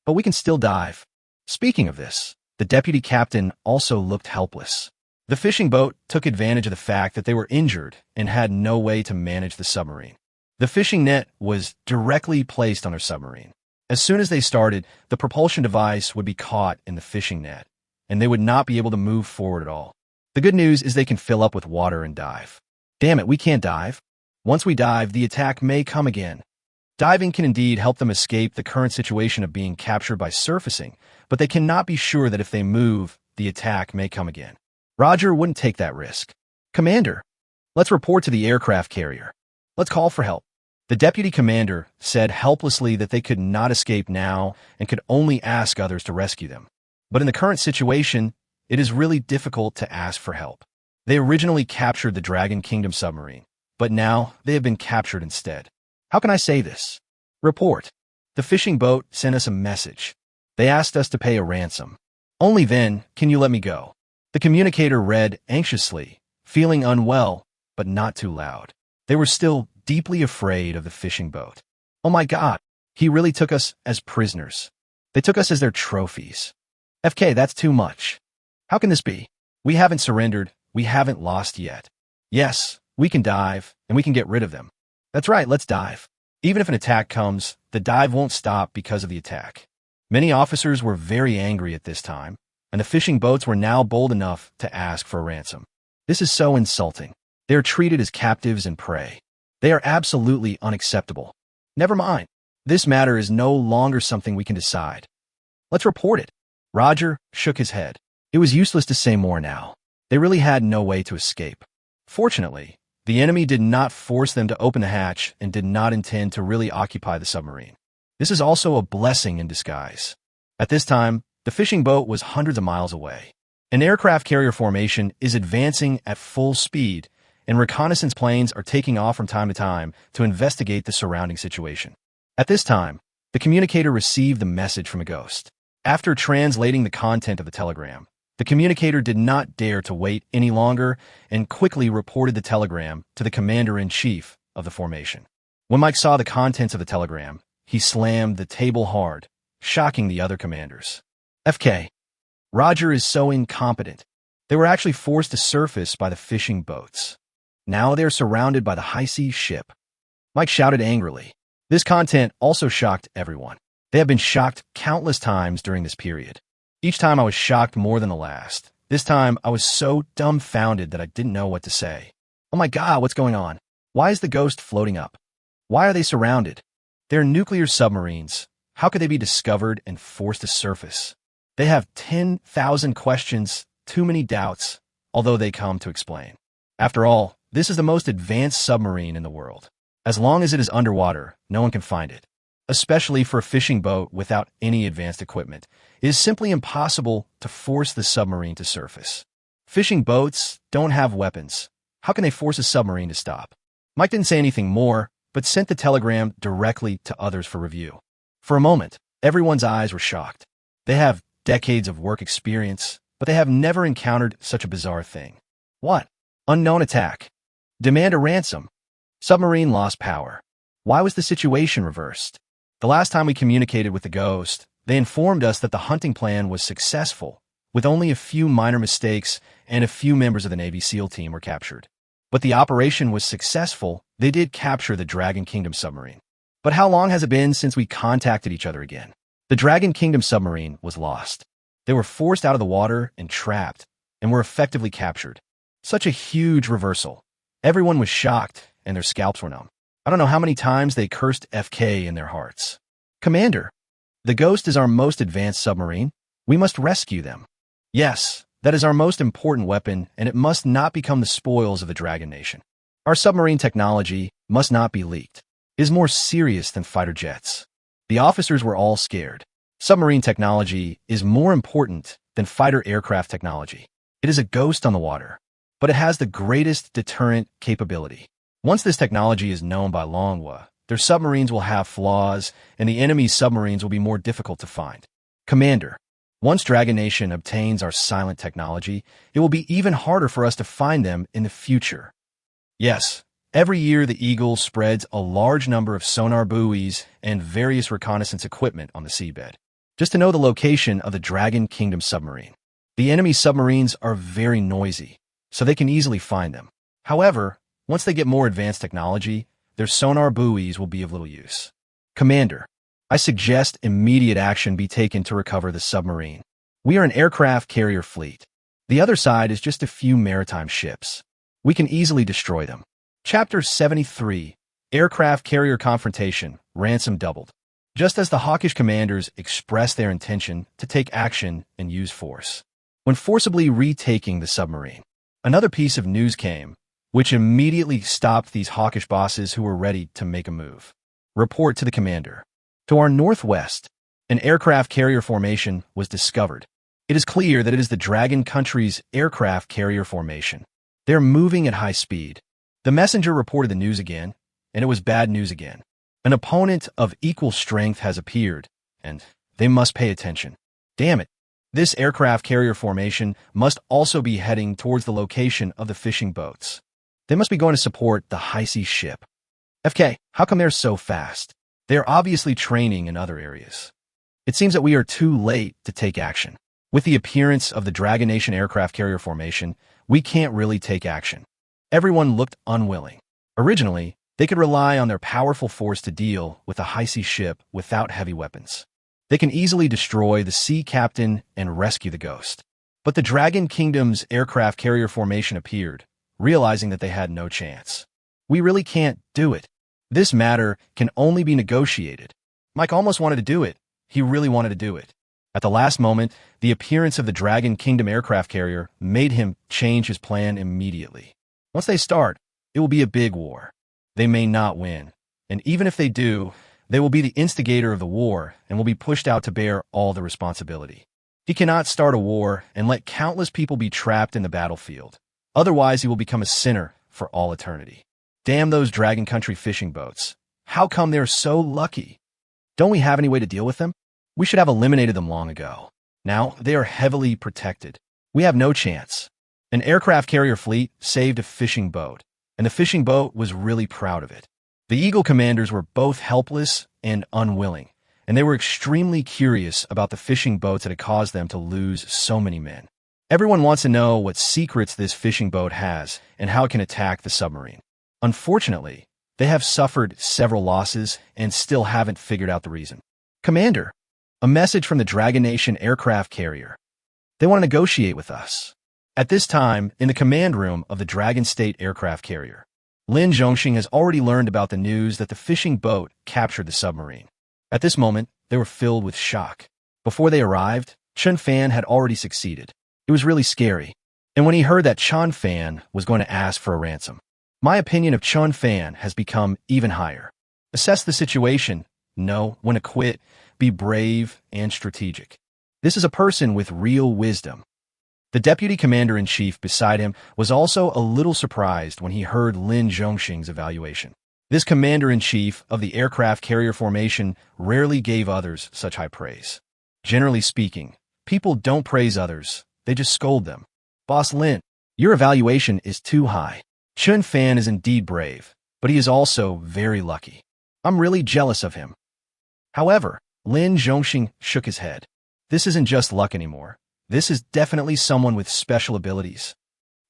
But we can still dive. Speaking of this, the deputy captain also looked helpless. The fishing boat took advantage of the fact that they were injured and had no way to manage the submarine. The fishing net was directly placed on their submarine. As soon as they started, the propulsion device would be caught in the fishing net, and they would not be able to move forward at all. The good news is they can fill up with water and dive. Damn it, we can't dive. Once we dive, the attack may come again. Diving can indeed help them escape the current situation of being captured by surfacing, but they cannot be sure that if they move, the attack may come again. Roger wouldn't take that risk. Commander, let's report to the aircraft carrier. Let's call for help. The deputy commander said helplessly that they could not escape now and could only ask others to rescue them. But in the current situation, it is really difficult to ask for help. They originally captured the Dragon Kingdom submarine, but now they have been captured instead. How can I say this? Report. The fishing boat sent us a message. They asked us to pay a ransom. Only then can you let me go. The communicator read anxiously, feeling unwell, but not too loud. They were still deeply afraid of the fishing boat. Oh my God, he really took us as prisoners. They took us as their trophies. FK, that's too much. How can this be? We haven't surrendered. We haven't lost yet. Yes, we can dive, and we can get rid of them. That's right, let's dive. Even if an attack comes, the dive won't stop because of the attack. Many officers were very angry at this time, and the fishing boats were now bold enough to ask for a ransom. This is so insulting. They are treated as captives and prey. They are absolutely unacceptable. Never mind. This matter is no longer something we can decide. Let's report it. Roger shook his head. It was useless to say more now. They really had no way to escape. Fortunately, the enemy did not force them to open the hatch and did not intend to really occupy the submarine. This is also a blessing in disguise. At this time, the fishing boat was hundreds of miles away. An aircraft carrier formation is advancing at full speed, and reconnaissance planes are taking off from time to time to investigate the surrounding situation. At this time, the communicator received the message from a ghost. After translating the content of the telegram, the communicator did not dare to wait any longer and quickly reported the telegram to the commander-in-chief of the formation. When Mike saw the contents of the telegram, he slammed the table hard, shocking the other commanders. FK, Roger is so incompetent. They were actually forced to surface by the fishing boats. Now they are surrounded by the high-seas ship. Mike shouted angrily. This content also shocked everyone. They have been shocked countless times during this period. Each time I was shocked more than the last. This time I was so dumbfounded that I didn't know what to say. Oh my God, what's going on? Why is the ghost floating up? Why are they surrounded? They're nuclear submarines. How could they be discovered and forced to surface? They have 10,000 questions, too many doubts, although they come to explain. After all, this is the most advanced submarine in the world. As long as it is underwater, no one can find it. Especially for a fishing boat without any advanced equipment, it is simply impossible to force the submarine to surface. Fishing boats don't have weapons. How can they force a submarine to stop? Mike didn't say anything more, but sent the telegram directly to others for review. For a moment, everyone's eyes were shocked. They have decades of work experience, but they have never encountered such a bizarre thing. What? Unknown attack. Demand a ransom. Submarine lost power. Why was the situation reversed? The last time we communicated with the ghost, they informed us that the hunting plan was successful, with only a few minor mistakes and a few members of the Navy SEAL team were captured. But the operation was successful. They did capture the Dragon Kingdom submarine. But how long has it been since we contacted each other again? The Dragon Kingdom submarine was lost. They were forced out of the water and trapped, and were effectively captured. Such a huge reversal. Everyone was shocked, and their scalps were numb. I don't know how many times they cursed FK in their hearts. Commander, the Ghost is our most advanced submarine. We must rescue them. Yes, that is our most important weapon, and it must not become the spoils of the Dragon Nation. Our submarine technology must not be leaked. It is more serious than fighter jets. The officers were all scared. Submarine technology is more important than fighter aircraft technology. It is a ghost on the water, but it has the greatest deterrent capability. Once this technology is known by manhwa, their submarines will have flaws, and the enemy's submarines will be more difficult to find. Commander, once Dragon Nation obtains our silent technology, it will be even harder for us to find them in the future. Yes, every year the Eagle spreads a large number of sonar buoys and various reconnaissance equipment on the seabed, just to know the location of the Dragon Kingdom submarine. The enemy submarines are very noisy, so they can easily find them. However, once they get more advanced technology, their sonar buoys will be of little use. Commander, I suggest immediate action be taken to recover the submarine. We are an aircraft carrier fleet. The other side is just a few maritime ships. We can easily destroy them. Chapter 73, Aircraft Carrier Confrontation, Ransom Doubled. Just as the hawkish commanders expressed their intention to take action and use force, when forcibly retaking the submarine, another piece of news came, which immediately stopped these hawkish bosses who were ready to make a move. Report to the commander. To our northwest, an aircraft carrier formation was discovered. It is clear that it is the Dragon Country's aircraft carrier formation. They're moving at high speed. The messenger reported the news again, and it was bad news again. An opponent of equal strength has appeared, and they must pay attention. Damn it. This aircraft carrier formation must also be heading towards the location of the fishing boats. They must be going to support the high-sea ship. FK, how come they're so fast? They are obviously training in other areas. It seems that we are too late to take action. With the appearance of the Dragon Nation aircraft carrier formation, we can't really take action. Everyone looked unwilling. Originally, they could rely on their powerful force to deal with a high-sea ship without heavy weapons. They can easily destroy the sea captain and rescue the Ghost. But the Dragon Kingdom's aircraft carrier formation appeared, realizing that they had no chance. We really can't do it. This matter can only be negotiated. Mike almost wanted to do it. He really wanted to do it. At the last moment, the appearance of the Dragon Kingdom aircraft carrier made him change his plan immediately. Once they start, it will be a big war. They may not win, and even if they do, they will be the instigator of the war and will be pushed out to bear all the responsibility. He cannot start a war and let countless people be trapped in the battlefield. Otherwise, he will become a sinner for all eternity. Damn those Dragon Country fishing boats. How come they're so lucky? Don't we have any way to deal with them? We should have eliminated them long ago. Now, they are heavily protected. We have no chance. An aircraft carrier fleet saved a fishing boat, and the fishing boat was really proud of it. The Eagle commanders were both helpless and unwilling, and they were extremely curious about the fishing boats that had caused them to lose so many men. Everyone wants to know what secrets this fishing boat has and how it can attack the submarine. Unfortunately, they have suffered several losses and still haven't figured out the reason. Commander, a message from the Dragon Nation aircraft carrier. They want to negotiate with us. At this time, in the command room of the Dragon State aircraft carrier, Lin Zhongxing has already learned about the news that the fishing boat captured the submarine. At this moment, they were filled with shock. Before they arrived, Chen Fan had already succeeded. It was really scary. And when he heard that Chen Fan was going to ask for a ransom, my opinion of Chen Fan has become even higher. Assess the situation, know when to quit, be brave and strategic. This is a person with real wisdom. The deputy commander-in-chief beside him was also a little surprised when he heard Lin Zhongxing's evaluation. This commander-in-chief of the aircraft carrier formation rarely gave others such high praise. Generally speaking, people don't praise others, they just scold them. Boss Lin, your evaluation is too high. Chen Fan is indeed brave, but he is also very lucky. I'm really jealous of him. However, Lin Zhongxing shook his head. This isn't just luck anymore. This is definitely someone with special abilities.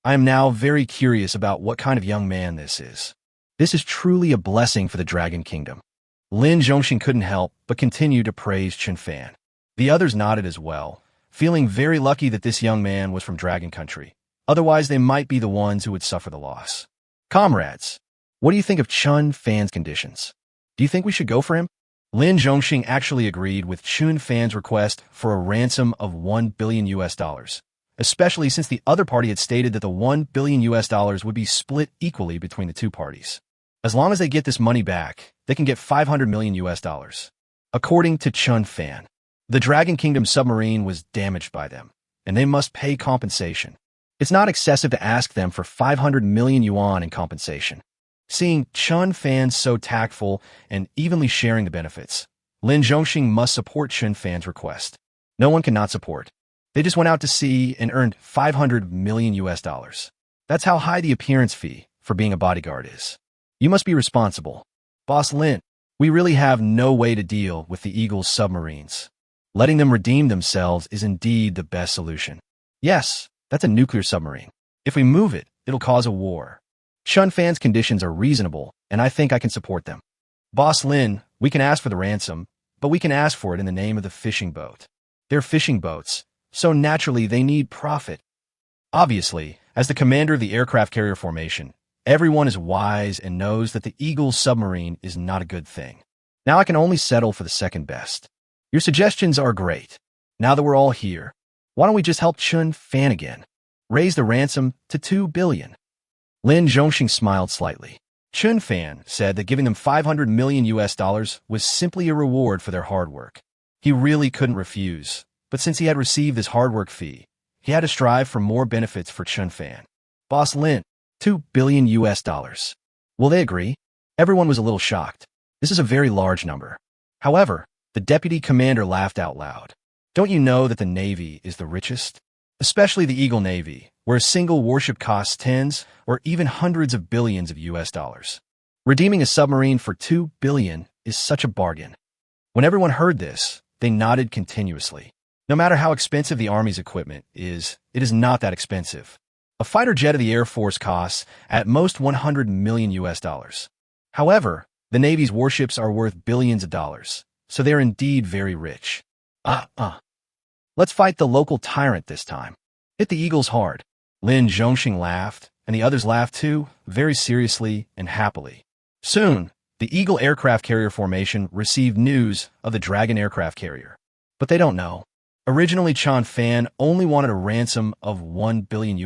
I am now very curious about what kind of young man this is. This is truly a blessing for the Dragon Kingdom. Lin Zhongxing couldn't help but continue to praise Chen Fan. The others nodded as well, feeling very lucky that this young man was from Dragon Country. Otherwise, they might be the ones who would suffer the loss. Comrades, what do you think of Chen Fan's conditions? Do you think we should go for him? Lin Zhongxing actually agreed with Chen Fan's request for a ransom of $1 billion, especially since the other party had stated that the $1 billion would be split equally between the two parties. As long as they get this money back, they can get $500 million. According to Chen Fan, the Dragon Kingdom submarine was damaged by them, and they must pay compensation. It's not excessive to ask them for 500 million yuan in compensation. Seeing Chen Fan so tactful and evenly sharing the benefits, Lin Zhongxing must support Chen Fan's request. No one cannot support. They just went out to sea and earned $500 million. That's how high the appearance fee for being a bodyguard is. You must be responsible. Boss Lin, we really have no way to deal with the Eagle's submarines. Letting them redeem themselves is indeed the best solution. Yes, that's a nuclear submarine. If we move it, it'll cause a war. Chen Fan's conditions are reasonable, and I think I can support them. Boss Lin, we can ask for the ransom, but we can ask for it in the name of the fishing boat. They're fishing boats, so naturally they need profit. Obviously, as the commander of the aircraft carrier formation, everyone is wise and knows that the Eagle submarine is not a good thing. Now I can only settle for the second best. Your suggestions are great. Now that we're all here, why don't we just help Chen Fan again? Raise the ransom to $2 billion. Lin Zhongxing smiled slightly. Chen Fan said that giving them $500 million was simply a reward for their hard work. He really couldn't refuse, but since he had received this hard work fee, he had to strive for more benefits for Chen Fan. Boss Lin, $2 billion. Will they agree? Everyone was a little shocked. This is a very large number. However, the deputy commander laughed out loud. Don't you know that the Navy is the richest? Especially the Eagle Navy, where a single warship costs tens or even hundreds of billions of US dollars. Redeeming a submarine for $2 billion is such a bargain. When everyone heard this, they nodded continuously. No matter how expensive the Army's equipment is, it is not that expensive. A fighter jet of the Air Force costs at most $100 million US dollars. However, the Navy's warships are worth billions of dollars, so they're indeed very rich. Let's fight the local tyrant this time. Hit the Eagles hard. Lin Zhongxing laughed, and the others laughed too, very seriously and happily. Soon, the Eagle aircraft carrier formation received news of the Dragon aircraft carrier. But they don't know. Originally, Chen Fan only wanted a ransom of $1 billion,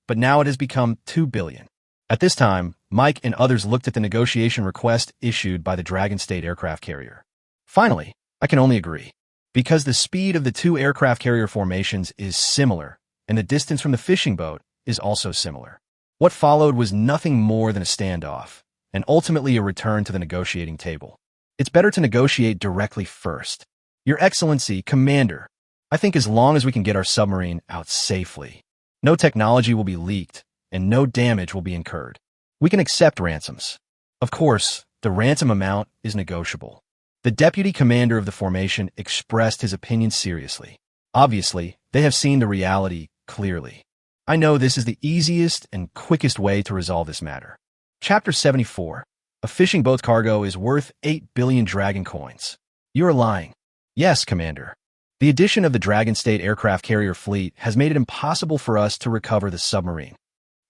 but now it has become $2 billion. At this time, Mike and others looked at the negotiation request issued by the Dragon State aircraft carrier. Finally, I can only agree. Because the speed of the two aircraft carrier formations is similar, and the distance from the fishing boat is also similar. What followed was nothing more than a standoff, and ultimately a return to the negotiating table. It's better to negotiate directly first. Your Excellency, Commander, I think as long as we can get our submarine out safely, no technology will be leaked, and no damage will be incurred. We can accept ransoms. Of course, the ransom amount is negotiable. The deputy commander of the formation expressed his opinion seriously. Obviously, they have seen the reality clearly. I know this is the easiest and quickest way to resolve this matter. Chapter 74. A fishing boat's cargo is worth 8 billion dragon coins. You are lying. Yes, Commander. The addition of the Dragon State aircraft carrier fleet has made it impossible for us to recover the submarine.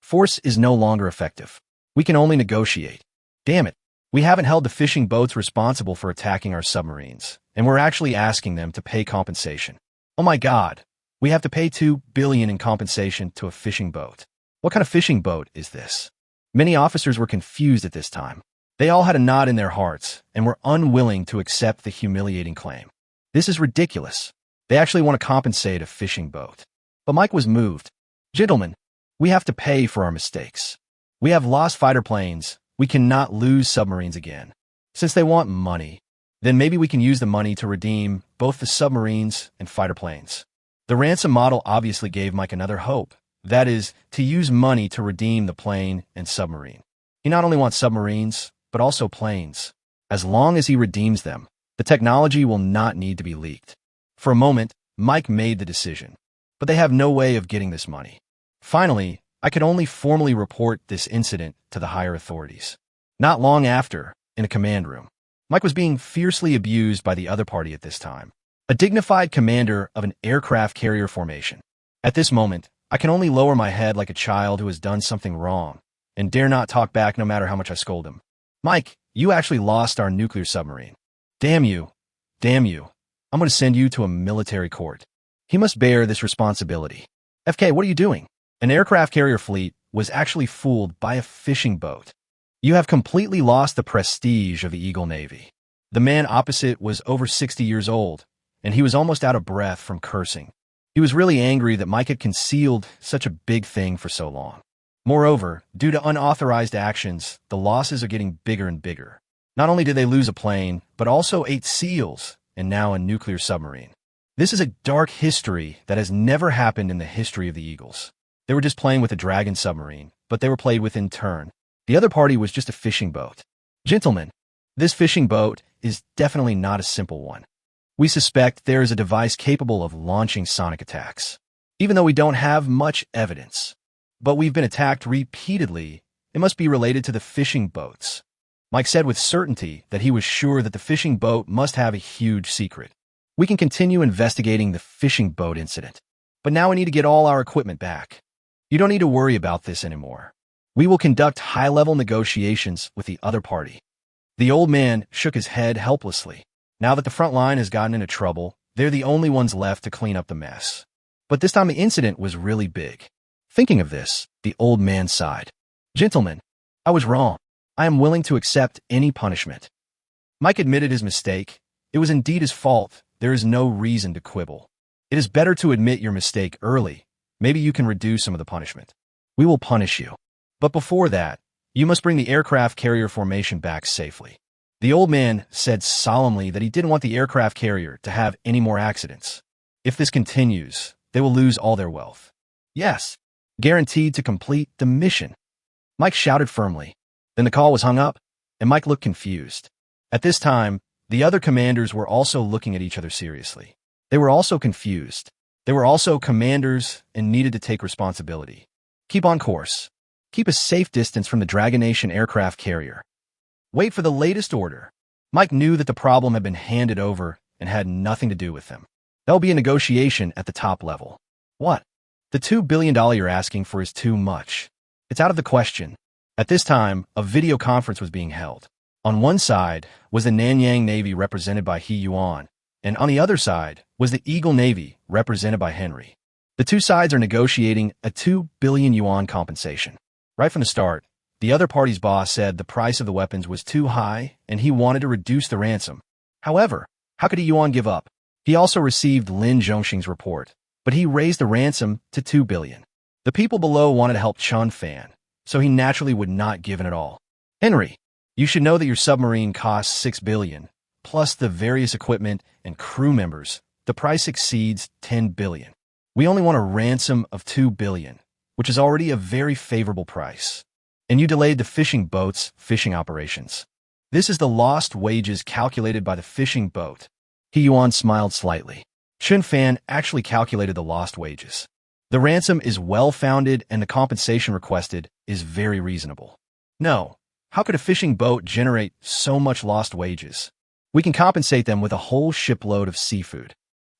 Force is no longer effective. We can only negotiate. Damn it. We haven't held the fishing boats responsible for attacking our submarines, and we're actually asking them to pay compensation. Oh my God, we have to pay $2 billion in compensation to a fishing boat. What kind of fishing boat is this? Many officers were confused at this time. They all had a knot in their hearts and were unwilling to accept the humiliating claim. This is ridiculous. They actually want to compensate a fishing boat. But Mike was moved. Gentlemen, we have to pay for our mistakes. We have lost fighter planes. We cannot lose submarines again. Since they want money, then maybe we can use the money to redeem both the submarines and fighter planes. The ransom model obviously gave Mike another hope. That is, to use money to redeem the plane and submarine. He not only wants submarines, but also planes. As long as he redeems them, the technology will not need to be leaked. For a moment, Mike made the decision. But they have no way of getting this money. Finally, I could only formally report this incident to the higher authorities. Not long after, in a command room, Mike was being fiercely abused by the other party at this time. a dignified commander of an aircraft carrier formation. At this moment, I can only lower my head like a child who has done something wrong, and dare not talk back no matter how much I scold him. Mike, you actually lost our nuclear submarine. Damn you. Damn you. I'm going to send you to a military court. He must bear this responsibility. FK, what are you doing? An aircraft carrier fleet was actually fooled by a fishing boat. You have completely lost the prestige of the Eagle Navy. The man opposite was over 60 years old, and he was almost out of breath from cursing. He was really angry that Mike had concealed such a big thing for so long. Moreover, due to unauthorized actions, the losses are getting bigger and bigger. Not only did they lose a plane, but also 8 SEALs, and now a nuclear submarine. This is a dark history that has never happened in the history of the Eagles. They were just playing with a Dragon submarine, but they were played with in turn. The other party was just a fishing boat. Gentlemen, this fishing boat is definitely not a simple one. We suspect there is a device capable of launching sonic attacks. Even though we don't have much evidence, but we've been attacked repeatedly, it must be related to the fishing boats. Mike said with certainty that he was sure that the fishing boat must have a huge secret. We can continue investigating the fishing boat incident, but now we need to get all our equipment back. You don't need to worry about this anymore. We will conduct high-level negotiations with the other party. The old man shook his head helplessly. Now that the front line has gotten into trouble, they're the only ones left to clean up the mess. But this time the incident was really big. Thinking of this, the old man sighed. Gentlemen, I was wrong. I am willing to accept any punishment. Mike admitted his mistake. It was indeed his fault. There is no reason to quibble. It is better to admit your mistake early. Maybe you can reduce some of the punishment. We will punish you. But before that, you must bring the aircraft carrier formation back safely. The old man said solemnly that he didn't want the aircraft carrier to have any more accidents. If this continues, they will lose all their wealth. Yes, guaranteed to complete the mission. Mike shouted firmly. Then the call was hung up, and Mike looked confused. At this time, the other commanders were also looking at each other seriously. They were also confused. They were also commanders and needed to take responsibility. Keep on course. Keep a safe distance from the Dragon Nation aircraft carrier. Wait for the latest order. Mike knew that the problem had been handed over and had nothing to do with them. There'll be a negotiation at the top level. What? The $2 billion you're asking for is too much. It's out of the question. At this time, a video conference was being held. On one side was the Nanyang Navy represented by He Yuan, and on the other side was the Eagle Navy represented by Henry. The two sides are negotiating a 2 billion yuan compensation. Right from the start, the other party's boss said the price of the weapons was too high and he wanted to reduce the ransom. However, how could He Yuan give up? He also received Lin Zhongxing's report, but he raised the ransom to 2 billion. The people below wanted to help Chen Fan, so he naturally would not give in at all. Henry, you should know that your submarine costs 6 billion, plus the various equipment and crew members. The price exceeds 10 billion. We only want a ransom of 2 billion, which is already a very favorable price. And you delayed the fishing boat's fishing operations. This is the lost wages calculated by the fishing boat. He Yuan smiled slightly. Chen Fan actually calculated the lost wages. The ransom is well-founded and the compensation requested is very reasonable. No, how could a fishing boat generate so much lost wages? We can compensate them with a whole shipload of seafood.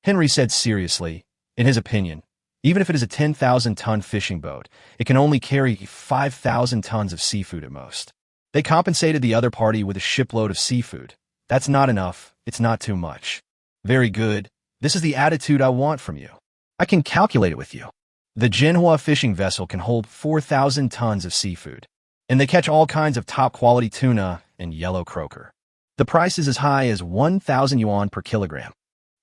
Henry said seriously, in his opinion, even if it is a 10,000-ton fishing boat, it can only carry 5,000 tons of seafood at most. They compensated the other party with a shipload of seafood. That's not enough. It's not too much. Very good. This is the attitude I want from you. I can calculate it with you. The manhwa fishing vessel can hold 4,000 tons of seafood, and they catch all kinds of top-quality tuna and yellow croaker. The price is as high as 1,000 yuan per kilogram.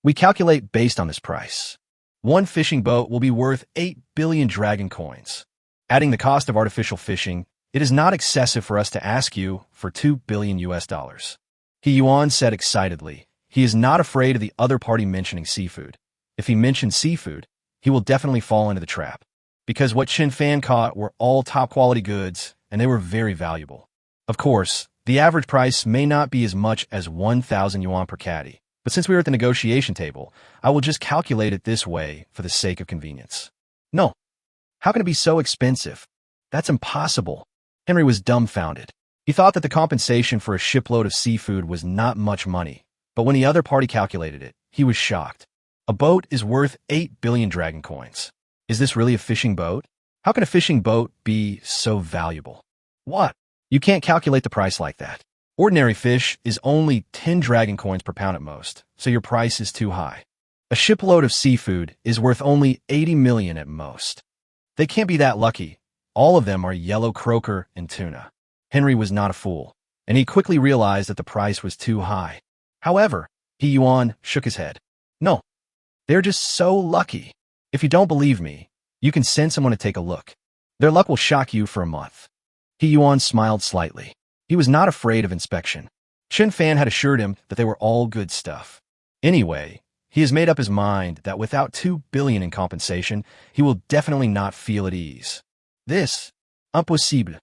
We calculate based on this price. One fishing boat will be worth 8 billion dragon coins. Adding the cost of artificial fishing, it is not excessive for us to ask you for 2 billion US dollars. He Yuan said excitedly. He is not afraid of the other party mentioning seafood. If he mentions seafood, he will definitely fall into the trap. Because what Chen Fan caught were all top-quality goods, and they were very valuable. Of course, the average price may not be as much as 1,000 yuan per caddy, but since we are at the negotiation table, I will just calculate it this way for the sake of convenience. No. How can it be so expensive? That's impossible. Henry was dumbfounded. He thought that the compensation for a shipload of seafood was not much money, But when the other party calculated it, he was shocked. A boat is worth 8 billion dragon coins. Is this really a fishing boat? How can a fishing boat be so valuable? What? You can't calculate the price like that. Ordinary fish is only 10 dragon coins per pound at most, so your price is too high. A shipload of seafood is worth only 80 million at most. They can't be that lucky. All of them are yellow croaker and tuna. Henry was not a fool, and he quickly realized that the price was too high. However, Yuan shook his head. No, they're just so lucky. If you don't believe me, you can send someone to take a look. Their luck will shock you for a month. Yuan smiled slightly. He was not afraid of inspection. Chen Fan had assured him that they were all good stuff. Anyway, he has made up his mind that without 2 billion in compensation, he will definitely not feel at ease. This, impossible.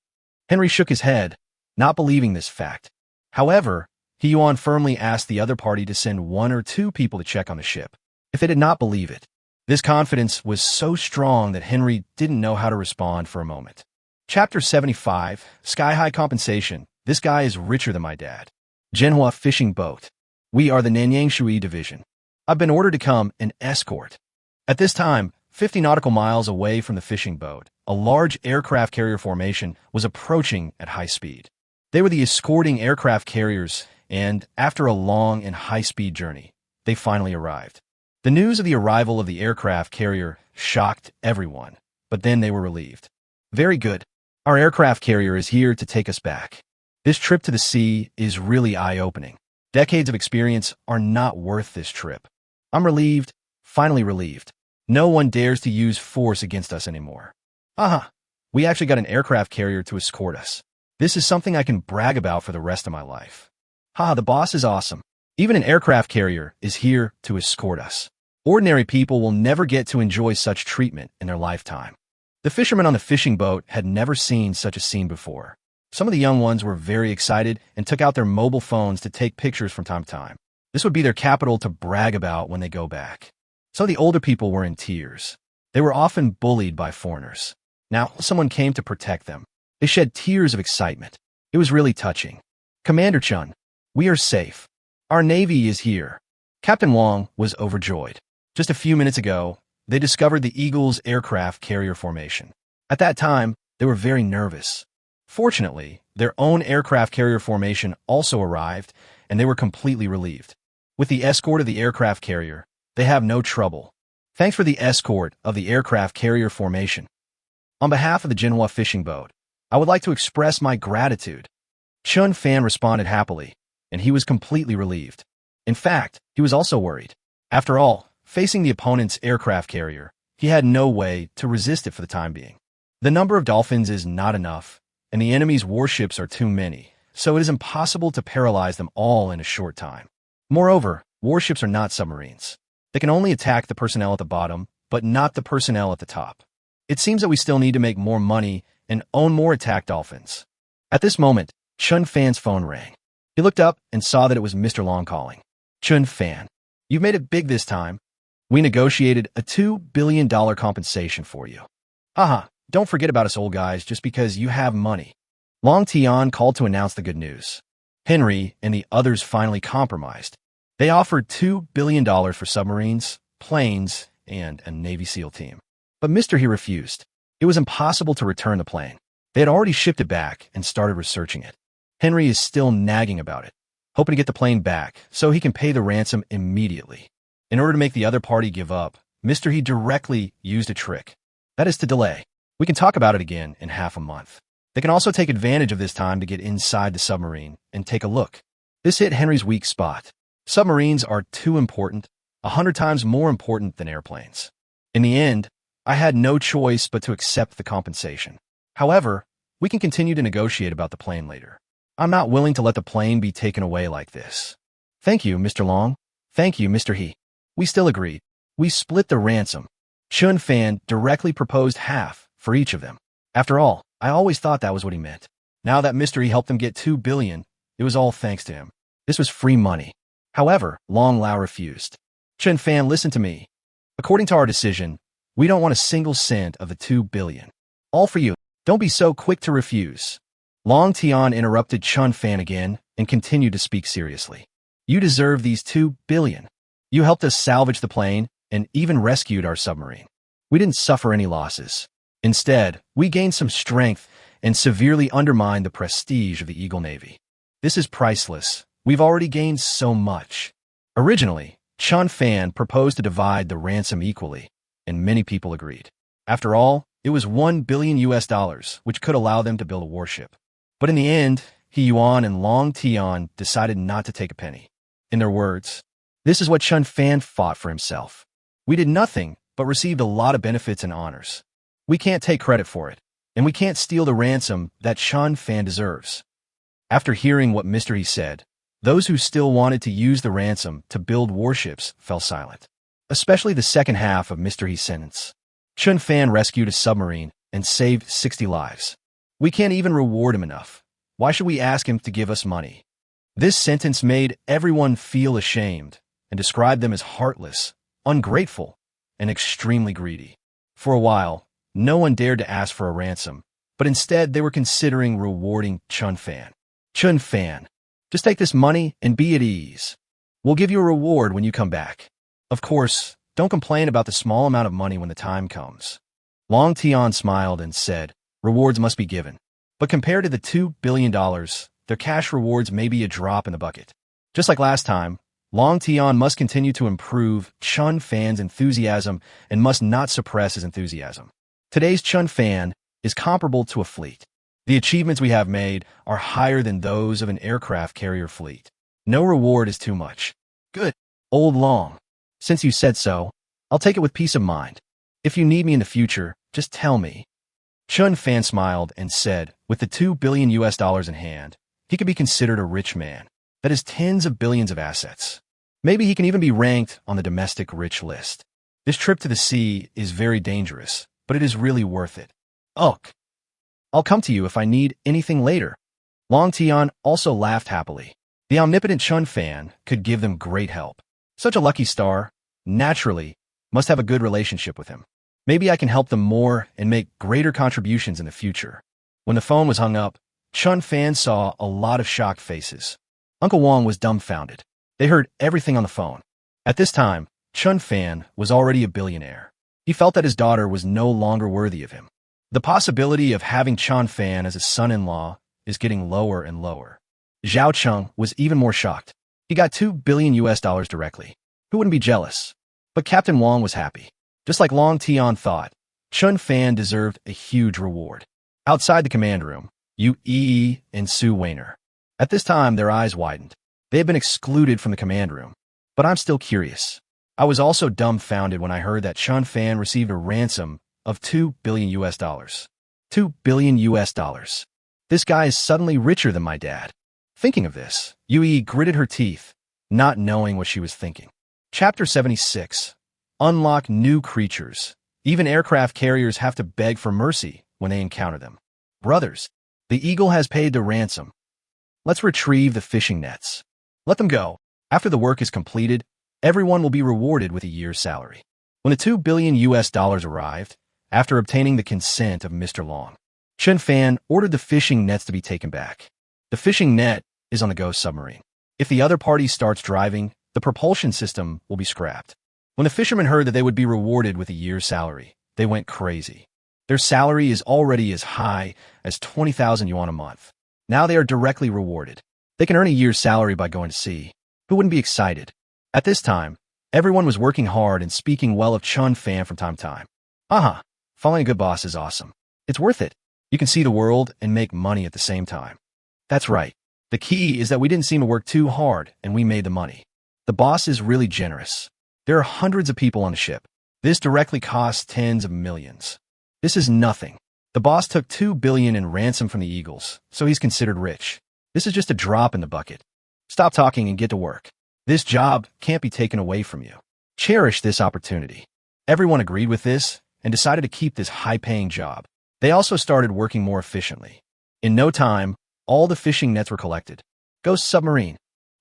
Henry shook his head, not believing this fact. However, Yuan firmly asked the other party to send 1 or 2 people to check on the ship, if they did not believe it. This confidence was so strong that Henry didn't know how to respond for a moment. Chapter 75, Sky-High Compensation. This guy is richer than my dad. Manhwa Fishing Boat. We are the Nanyang Shui Division. I've been ordered to come an escort. At this time, 50 nautical miles away from the fishing boat, a large aircraft carrier formation was approaching at high speed. They were the escorting aircraft carriers, and after a long and high-speed journey, they finally arrived. The news of the arrival of the aircraft carrier shocked everyone, but then they were relieved. Very good. Our aircraft carrier is here to take us back. This trip to the sea is really eye-opening. Decades of experience are not worth this trip. I'm relieved, finally relieved. No one dares to use force against us anymore. We actually got an aircraft carrier to escort us. This is something I can brag about for the rest of my life. The boss is awesome. Even an aircraft carrier is here to escort us. Ordinary people will never get to enjoy such treatment in their lifetime. The fishermen on the fishing boat had never seen such a scene before. Some of the young ones were very excited and took out their mobile phones to take pictures from time to time. This would be their capital to brag about when they go back. Some of the older people were in tears. They were often bullied by foreigners. Now, someone came to protect them. They shed tears of excitement. It was really touching. Commander Chun, we are safe. Our Navy is here. Captain Wong was overjoyed. Just a few minutes ago, they discovered the Eagle's aircraft carrier formation. At that time, they were very nervous. Fortunately, their own aircraft carrier formation also arrived, and they were completely relieved. With the escort of the aircraft carrier, they have no trouble. Thanks for the escort of the aircraft carrier formation. On behalf of the Manhwa fishing boat, I would like to express my gratitude. Chen Fan responded happily, and he was completely relieved. In fact, he was also worried. After all, facing the opponent's aircraft carrier, he had no way to resist it for the time being. The number of dolphins is not enough, and the enemy's warships are too many, so it is impossible to paralyze them all in a short time. Moreover, warships are not submarines. They can only attack the personnel at the bottom, but not the personnel at the top. It seems that we still need to make more money and own more attack dolphins. At this moment, Chen Fan's phone rang. He looked up and saw that it was Mr. Long calling. Chen Fan, you've made it big this time. We negotiated a $2 billion compensation for you. Don't forget about us old guys just because you have money. Long Tian called to announce the good news. Henry and the others finally compromised. They offered $2 billion for submarines, planes, and a Navy SEAL team. But Mr. He refused. It was impossible to return the plane. They had already shipped it back and started researching it. Henry is still nagging about it, hoping to get the plane back so he can pay the ransom immediately. In order to make the other party give up, Mr. He directly used a trick. That is to delay. We can talk about it again in half a month. They can also take advantage of this time to get inside the submarine and take a look. This hit Henry's weak spot. Submarines are too important, 100 times more important than airplanes. In the end, I had no choice but to accept the compensation. However, we can continue to negotiate about the plane later. I'm not willing to let the plane be taken away like this. Thank you, Mr. Long. Thank you, Mr. He. We still agreed. We split the ransom. Chen Fan directly proposed half for each of them. After all, I always thought that was what he meant. Now that Mr. He helped them get $2 billion, it was all thanks to him. This was free money. However, Long Lao refused. Chen Fan, listen to me. According to our decision, we don't want a single cent of the $2 billion. All for you. Don't be so quick to refuse. Long Tian interrupted Chen Fan again and continued to speak seriously. You deserve these 2 billion. You helped us salvage the plane and even rescued our submarine. We didn't suffer any losses. Instead, we gained some strength and severely undermined the prestige of the Eagle Navy. This is priceless. We've already gained so much. Originally, Chen Fan proposed to divide the ransom equally, and many people agreed. After all, it was $1 billion, which could allow them to build a warship. But in the end, He Yuan and Long Tian decided not to take a penny. In their words, this is what Chen Fan fought for himself. We did nothing, but received a lot of benefits and honors. We can't take credit for it, and we can't steal the ransom that Chen Fan deserves. After hearing what Mr. He said, those who still wanted to use the ransom to build warships fell silent, especially the second half of Mr. He's sentence. Chen Fan rescued a submarine and saved 60 lives. We can't even reward him enough. Why should we ask him to give us money? This sentence made everyone feel ashamed and described them as heartless, ungrateful, and extremely greedy. For a while, no one dared to ask for a ransom, but instead they were considering rewarding Chen Fan. Chen Fan, just take this money and be at ease. We'll give you a reward when you come back. Of course, don't complain about the small amount of money when the time comes. Long Tian smiled and said, rewards must be given. But compared to the $2 billion, their cash rewards may be a drop in the bucket. Just like last time, Long Tian must continue to improve Chen Fan's enthusiasm and must not suppress his enthusiasm. Today's Chen Fan is comparable to a fleet. The achievements we have made are higher than those of an aircraft carrier fleet. No reward is too much. Good, old Long. Since you said so, I'll take it with peace of mind. If you need me in the future, just tell me. Chen Fan smiled and said, with the $2 billion in hand, he could be considered a rich man. That is tens of billions of assets. Maybe he can even be ranked on the domestic rich list. This trip to the sea is very dangerous, but it is really worth it. Ugh. I'll come to you if I need anything later. Long Tian also laughed happily. The omnipotent Chen Fan could give them great help. Such a lucky star, naturally, must have a good relationship with him. Maybe I can help them more and make greater contributions in the future. When the phone was hung up, Chen Fan saw a lot of shocked faces. Uncle Wang was dumbfounded. They heard everything on the phone. At this time, Chen Fan was already a billionaire. He felt that his daughter was no longer worthy of him. The possibility of having Chen Fan as a son-in-law is getting lower and lower. Zhao Cheng was even more shocked. He got $2 billion directly. Who wouldn't be jealous? But Captain Wang was happy. Just like Long Tian thought, Chen Fan deserved a huge reward. Outside the command room, Yu Yi and Su Weiner. At this time, their eyes widened. They had been excluded from the command room. But I'm still curious. I was also dumbfounded when I heard that Chen Fan received a ransom of $2 billion. $2 billion. This guy is suddenly richer than my dad. Thinking of this, Yu Yi gritted her teeth, not knowing what she was thinking. Chapter 76. Unlock new creatures. Even aircraft carriers have to beg for mercy when they encounter them. Brothers, the Eagle has paid the ransom. Let's retrieve the fishing nets. Let them go. After the work is completed, everyone will be rewarded with a year's salary. When the $2 billion arrived, after obtaining the consent of Mr. Long, Chen Fan ordered the fishing nets to be taken back. The fishing net is on the Go submarine. If the other party starts driving, the propulsion system will be scrapped. When the fishermen heard that they would be rewarded with a year's salary, they went crazy. Their salary is already as high as 20,000 yuan a month. Now they are directly rewarded. They can earn a year's salary by going to sea. Who wouldn't be excited? At this time, everyone was working hard and speaking well of Chen Fan from time to time. Following a good boss is awesome. It's worth it. You can see the world and make money at the same time. That's right. The key is that we didn't seem to work too hard and we made the money. The boss is really generous. There are hundreds of people on the ship. This directly costs tens of millions. This is nothing. The boss took $2 billion in ransom from the Eagles, so he's considered rich. This is just a drop in the bucket. Stop talking and get to work. This job can't be taken away from you. Cherish this opportunity. Everyone agreed with this and decided to keep this high-paying job. They also started working more efficiently. In no time, all the fishing nets were collected. Go Submarine.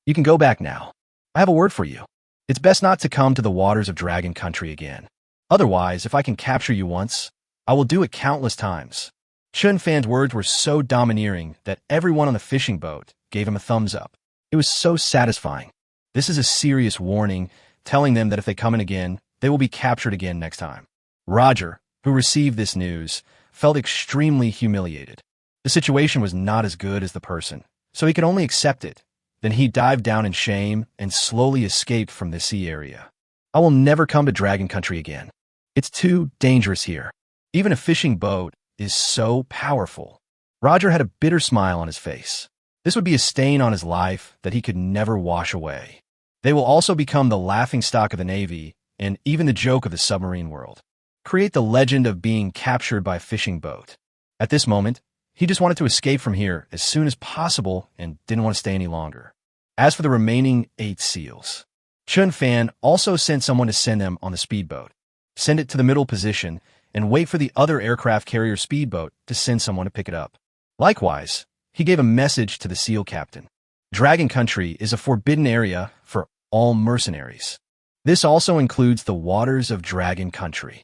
You can go back now. I have a word for you. It's best not to come to the waters of Dragon Country again. Otherwise, if I can capture you once, I will do it countless times. Chen Fan's words were so domineering that everyone on the fishing boat gave him a thumbs up. It was so satisfying. This is a serious warning, telling them that if they come in again, they will be captured again next time. Roger, who received this news, felt extremely humiliated. The situation was not as good as the person, so he could only accept it. Then he dived down in shame and slowly escaped from the sea area. I will never come to Dragon Country again. It's too dangerous here. Even a fishing boat is so powerful. Roger had a bitter smile on his face. This would be a stain on his life that he could never wash away. They will also become the laughingstock of the Navy and even the joke of the submarine world. Create the legend of being captured by a fishing boat. At this moment, he just wanted to escape from here as soon as possible and didn't want to stay any longer. As for the remaining 8 seals, Chen Fan also sent someone to send them on the speedboat. Send it to the middle position and wait for the other aircraft carrier speedboat to send someone to pick it up. Likewise, he gave a message to the SEAL captain. Dragon Country is a forbidden area for all mercenaries. This also includes the waters of Dragon Country.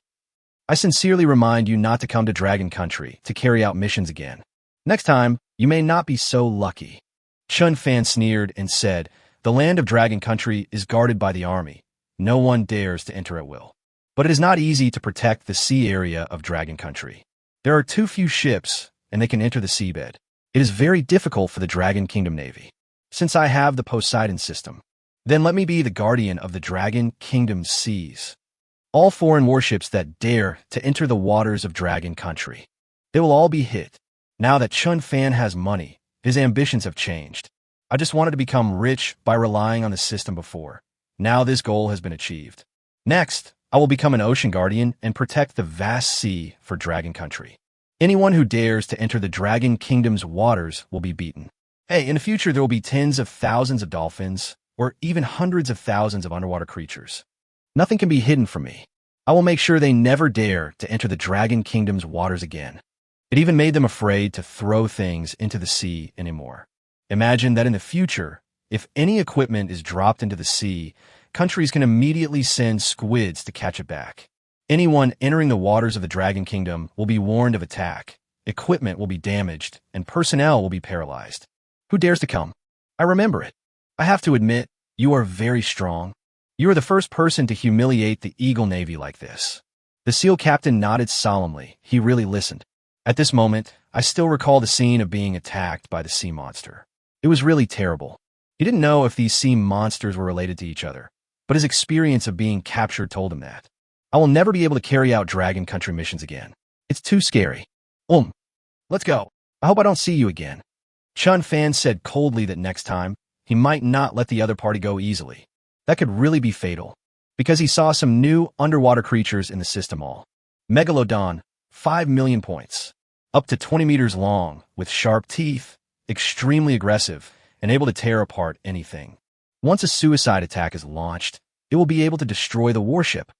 I sincerely remind you not to come to Dragon Country to carry out missions again. Next time, you may not be so lucky. Chen Fan sneered and said, "The land of Dragon Country is guarded by the army. No one dares to enter at will. But it is not easy to protect the sea area of Dragon Country. There are too few ships, and they can enter the seabed. It is very difficult for the Dragon Kingdom Navy. Since I have the Poseidon system, then let me be the guardian of the Dragon Kingdom's seas. All foreign warships that dare to enter the waters of Dragon Country, they will all be hit." Now that Chen Fan has money, his ambitions have changed. I just wanted to become rich by relying on the system before. Now this goal has been achieved. Next, I will become an ocean guardian and protect the vast sea for Dragon Country. Anyone who dares to enter the Dragon Kingdom's waters will be beaten. Hey, in the future there will be tens of thousands of dolphins, or even hundreds of thousands of underwater creatures. Nothing can be hidden from me. I will make sure they never dare to enter the Dragon Kingdom's waters again. It even made them afraid to throw things into the sea anymore. Imagine that in the future, if any equipment is dropped into the sea, countries can immediately send squids to catch it back. Anyone entering the waters of the Dragon Kingdom will be warned of attack, equipment will be damaged, and personnel will be paralyzed. Who dares to come? I remember it. I have to admit, you are very strong. You are the first person to humiliate the Eagle Navy like this. The SEAL captain nodded solemnly. He really listened. At this moment, I still recall the scene of being attacked by the sea monster. It was really terrible. He didn't know if these sea monsters were related to each other, but his experience of being captured told him that. I will never be able to carry out Dragon Country missions again. It's too scary. Let's go. I hope I don't see you again. Chen Fan said coldly that next time, he might not let the other party go easily. That could really be fatal, because he saw some new underwater creatures in the system all. Megalodon, 5 million points. Up to 20 meters long, with sharp teeth, extremely aggressive, and able to tear apart anything. Once a suicide attack is launched, it will be able to destroy the warship.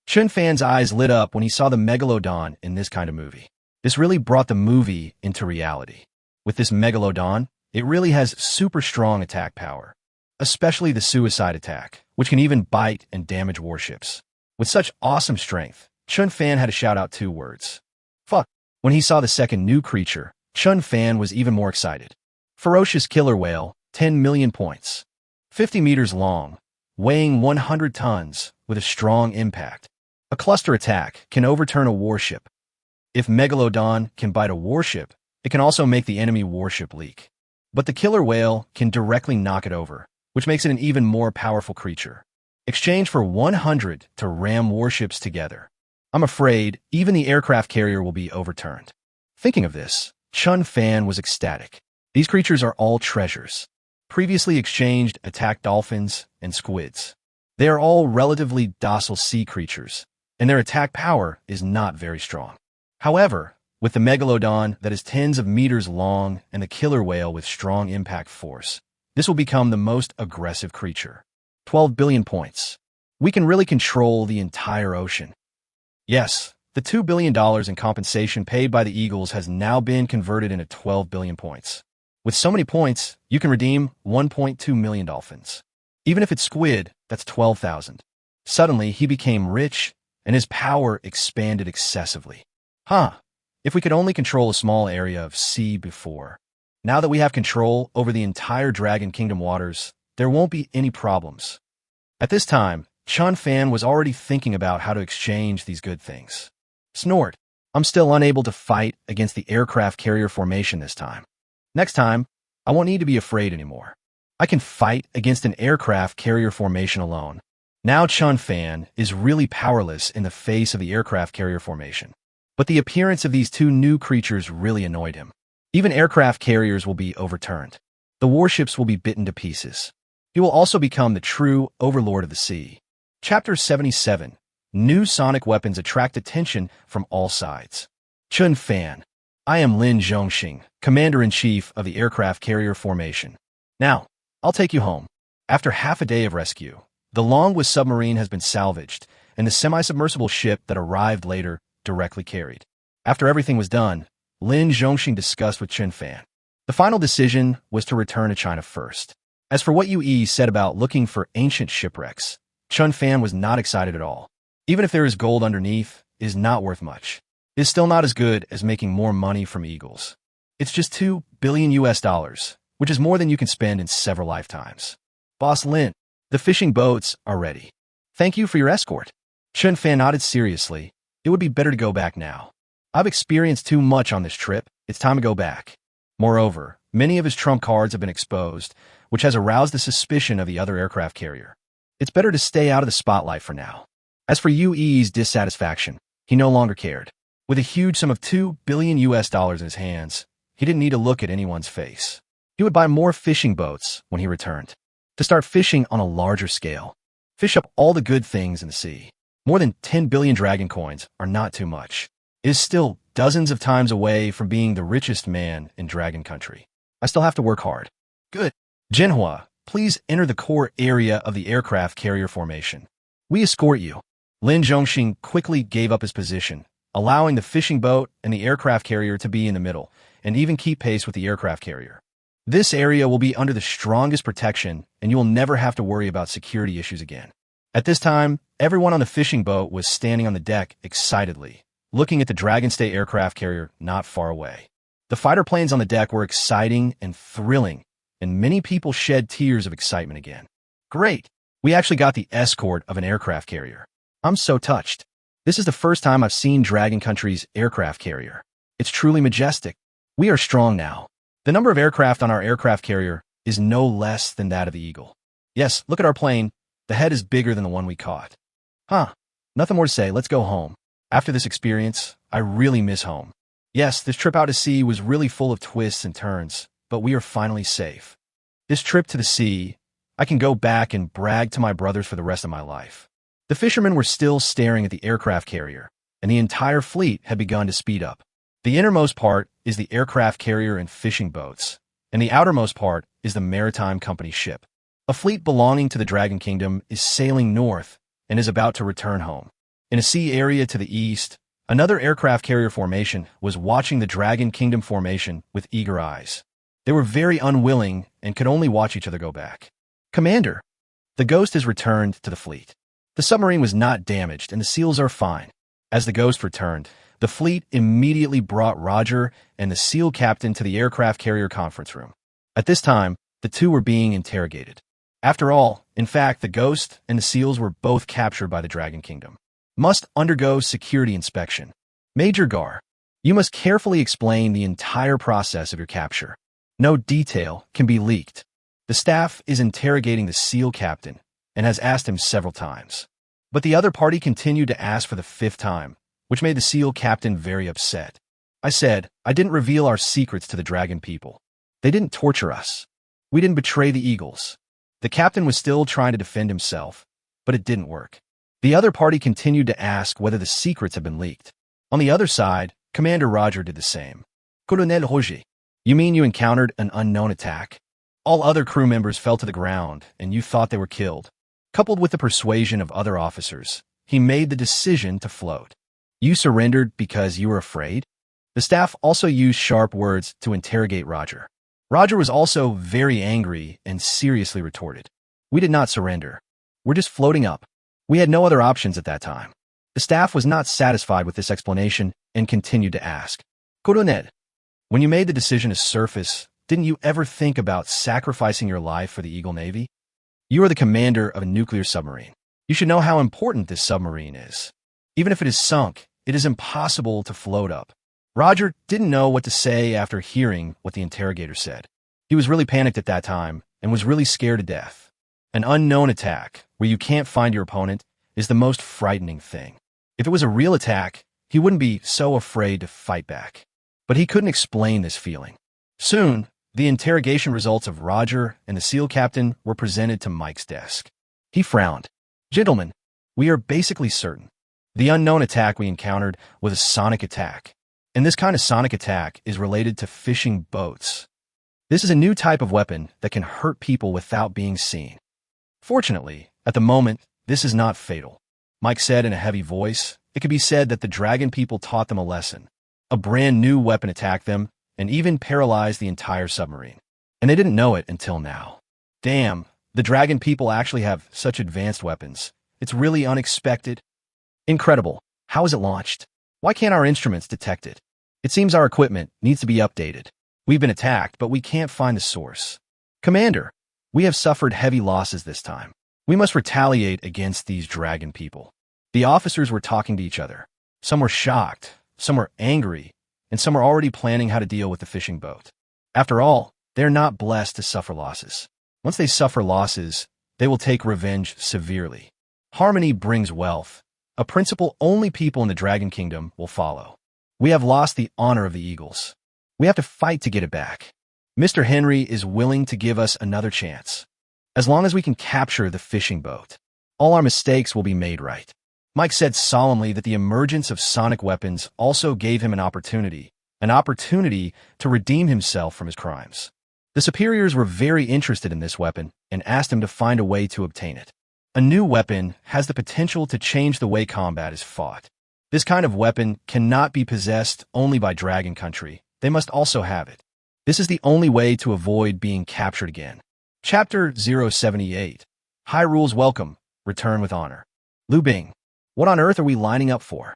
Chen Fan's eyes lit up when he saw the Megalodon in this kind of movie. This really brought the movie into reality. With this Megalodon, it really has super strong attack power, especially the suicide attack, which can even bite and damage warships. With such awesome strength, Chen Fan had to shout out 2 words. Fuck. When he saw the second new creature, Chen Fan was even more excited. Ferocious killer whale, 10 million points. 50 meters long, weighing 100 tons, with a strong impact. A cluster attack can overturn a warship. If Megalodon can bite a warship, it can also make the enemy warship leak. But the killer whale can directly knock it over, which makes it an even more powerful creature. Exchange for 100 to ram warships together. I'm afraid even the aircraft carrier will be overturned. Thinking of this, Chen Fan was ecstatic. These creatures are all treasures. Previously exchanged attack dolphins and squids. They are all relatively docile sea creatures, and their attack power is not very strong. However, with the Megalodon that is tens of meters long and the killer whale with strong impact force, this will become the most aggressive creature. 12 billion points. We can really control the entire ocean. Yes, the $2 billion in compensation paid by the Eagles has now been converted into 12 billion points. With so many points, you can redeem 1.2 million dolphins. Even if it's squid, that's 12,000. Suddenly, he became rich, and his power expanded excessively. If we could only control a small area of sea before. Now that we have control over the entire Dragon Kingdom waters, there won't be any problems. At this time, Chen Fan was already thinking about how to exchange these good things. Snort. I'm still unable to fight against the aircraft carrier formation this time. Next time, I won't need to be afraid anymore. I can fight against an aircraft carrier formation alone. Now Chen Fan is really powerless in the face of the aircraft carrier formation. But the appearance of these two new creatures really annoyed him. Even aircraft carriers will be overturned. The warships will be bitten to pieces. He will also become the true overlord of the sea. Chapter 77. New sonic weapons attract attention from all sides. Chen Fan. I am Lin Zhongxing, Commander-in-Chief of the Aircraft Carrier Formation. Now, I'll take you home. After half a day of rescue, the Longwa submarine has been salvaged, and the semi-submersible ship that arrived later directly carried. After everything was done, Lin Zhongxing discussed with Chen Fan. The final decision was to return to China first. As for what Yue said about looking for ancient shipwrecks, Chen Fan was not excited at all. Even if there is gold underneath, it is not worth much. It is still not as good as making more money from eagles. It's just $2 billion, which is more than you can spend in several lifetimes. Boss Lin, the fishing boats are ready. Thank you for your escort. Chen Fan nodded seriously. It would be better to go back now. I've experienced too much on this trip. It's time to go back. Moreover, many of his trump cards have been exposed, which has aroused the suspicion of the other aircraft carrier. It's better to stay out of the spotlight for now. As for Yue's dissatisfaction, he no longer cared. With a huge sum of $2 billion in his hands, he didn't need to look at anyone's face. He would buy more fishing boats when he returned, to start fishing on a larger scale. Fish up all the good things in the sea. More than 10 billion dragon coins are not too much. It is still dozens of times away from being the richest man in Dragon Country. I still have to work hard. Good. Manhwa, please enter the core area of the aircraft carrier formation. We escort you. Lin Zhongxing quickly gave up his position, allowing the fishing boat and the aircraft carrier to be in the middle, and even keep pace with the aircraft carrier. This area will be under the strongest protection, and you will never have to worry about security issues again. At this time, everyone on the fishing boat was standing on the deck excitedly, looking at the Dragon State aircraft carrier not far away. The fighter planes on the deck were exciting and thrilling, and many people shed tears of excitement again. Great! We actually got the escort of an aircraft carrier. I'm so touched. This is the first time I've seen Dragon Country's aircraft carrier. It's truly majestic. We are strong now. The number of aircraft on our aircraft carrier is no less than that of the Eagle. Yes, look at our plane. The head is bigger than the one we caught. Huh. Nothing more to say. Let's go home. After this experience, I really miss home. Yes, this trip out to sea was really full of twists and turns, but we are finally safe. This trip to the sea, I can go back and brag to my brothers for the rest of my life. The fishermen were still staring at the aircraft carrier, and the entire fleet had begun to speed up. The innermost part is the aircraft carrier and fishing boats, and the outermost part is the maritime company ship. A fleet belonging to the Dragon Kingdom is sailing north and is about to return home. In a sea area to the east, another aircraft carrier formation was watching the Dragon Kingdom formation with eager eyes. They were very unwilling and could only watch each other go back. Commander, the Ghost has returned to the fleet. The submarine was not damaged and the seals are fine. As the Ghost returned, the fleet immediately brought Roger and the SEAL captain to the aircraft carrier conference room. At this time, the two were being interrogated. After all, in fact, the Ghost and the SEALs were both captured by the Dragon Kingdom. Must undergo security inspection. Major Gar, you must carefully explain the entire process of your capture. No detail can be leaked. The staff is interrogating the SEAL captain and has asked him several times. But the other party continued to ask for the 5th time, which made the SEAL captain very upset. I said, I didn't reveal our secrets to the dragon people. They didn't torture us. We didn't betray the eagles. The captain was still trying to defend himself, but it didn't work. The other party continued to ask whether the secrets had been leaked. On the other side, Commander Roger did the same. Colonel Roger, you mean you encountered an unknown attack? All other crew members fell to the ground, and you thought they were killed. Coupled with the persuasion of other officers, he made the decision to float. You surrendered because you were afraid? The staff also used sharp words to interrogate Roger. Roger was also very angry and seriously retorted. We did not surrender. We're just floating up. We had no other options at that time. The staff was not satisfied with this explanation and continued to ask. Colonel, when you made the decision to surface, didn't you ever think about sacrificing your life for the Eagle Navy? You are the commander of a nuclear submarine. You should know how important this submarine is. Even if it is sunk, it is impossible to float up. Roger didn't know what to say after hearing what the interrogator said. He was really panicked at that time and was really scared to death. An unknown attack, where you can't find your opponent, is the most frightening thing. If it was a real attack, he wouldn't be so afraid to fight back. But he couldn't explain this feeling. Soon, the interrogation results of Roger and the SEAL captain were presented to Mike's desk. He frowned. Gentlemen, we are basically certain. The unknown attack we encountered was a sonic attack. And this kind of sonic attack is related to fishing boats. This is a new type of weapon that can hurt people without being seen. Fortunately, at the moment, this is not fatal. Mike said in a heavy voice, it could be said that the dragon people taught them a lesson. A brand new weapon attacked them and even paralyzed the entire submarine. And they didn't know it until now. Damn, the dragon people actually have such advanced weapons. It's really unexpected. Incredible. How is it launched? Why can't our instruments detect it? It seems our equipment needs to be updated. We've been attacked, but we can't find the source. Commander, we have suffered heavy losses this time. We must retaliate against these dragon people. The officers were talking to each other. Some were shocked, some were angry, and some were already planning how to deal with the fishing boat. After all, they're not blessed to suffer losses. Once they suffer losses, they will take revenge severely. Harmony brings wealth, a principle only people in the Dragon Kingdom will follow. We have lost the honor of the Eagles. We have to fight to get it back. Mr. Henry is willing to give us another chance. As long as we can capture the fishing boat, all our mistakes will be made right. Mike said solemnly that the emergence of sonic weapons also gave him an opportunity to redeem himself from his crimes. The superiors were very interested in this weapon and asked him to find a way to obtain it. A new weapon has the potential to change the way combat is fought. This kind of weapon cannot be possessed only by Dragon Country. They must also have it. This is the only way to avoid being captured again. Chapter 078. High Rules Welcome. Return with Honor. Liu Bing. What on earth are we lining up for?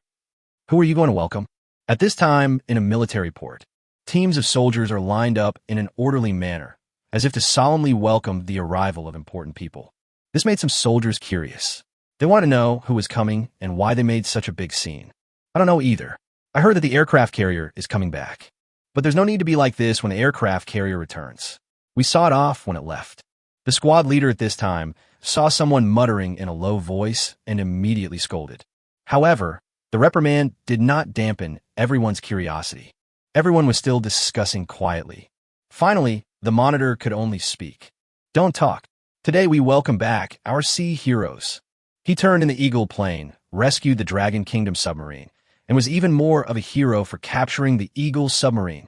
Who are you going to welcome? At this time, in a military port, teams of soldiers are lined up in an orderly manner, as if to solemnly welcome the arrival of important people. This made some soldiers curious. They want to know who was coming and why they made such a big scene. I don't know either. I heard that the aircraft carrier is coming back. But there's no need to be like this when the aircraft carrier returns. We saw it off when it left. The squad leader at this time saw someone muttering in a low voice and immediately scolded. However, the reprimand did not dampen everyone's curiosity. Everyone was still discussing quietly. Finally, the monitor could only speak. Don't talk. Today we welcome back our sea heroes. He turned in the Eagle plane, rescued the Dragon Kingdom submarine, and was even more of a hero for capturing the Eagle submarine.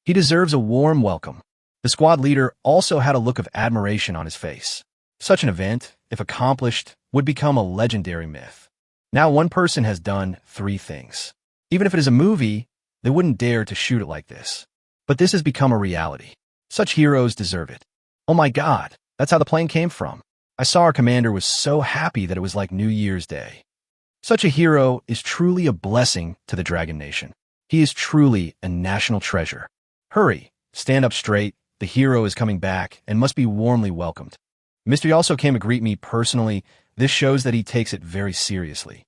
He deserves a warm welcome. The squad leader also had a look of admiration on his face. Such an event, if accomplished, would become a legendary myth. Now one person has done 3 things. Even if it is a movie, they wouldn't dare to shoot it like this. But this has become a reality. Such heroes deserve it. Oh my God, that's how the plane came from. I saw our commander was so happy that it was like New Year's Day. Such a hero is truly a blessing to the Dragon Nation. He is truly a national treasure. Hurry, stand up straight. The hero is coming back and must be warmly welcomed. Mr. Yi also came to greet me personally. This shows that he takes it very seriously.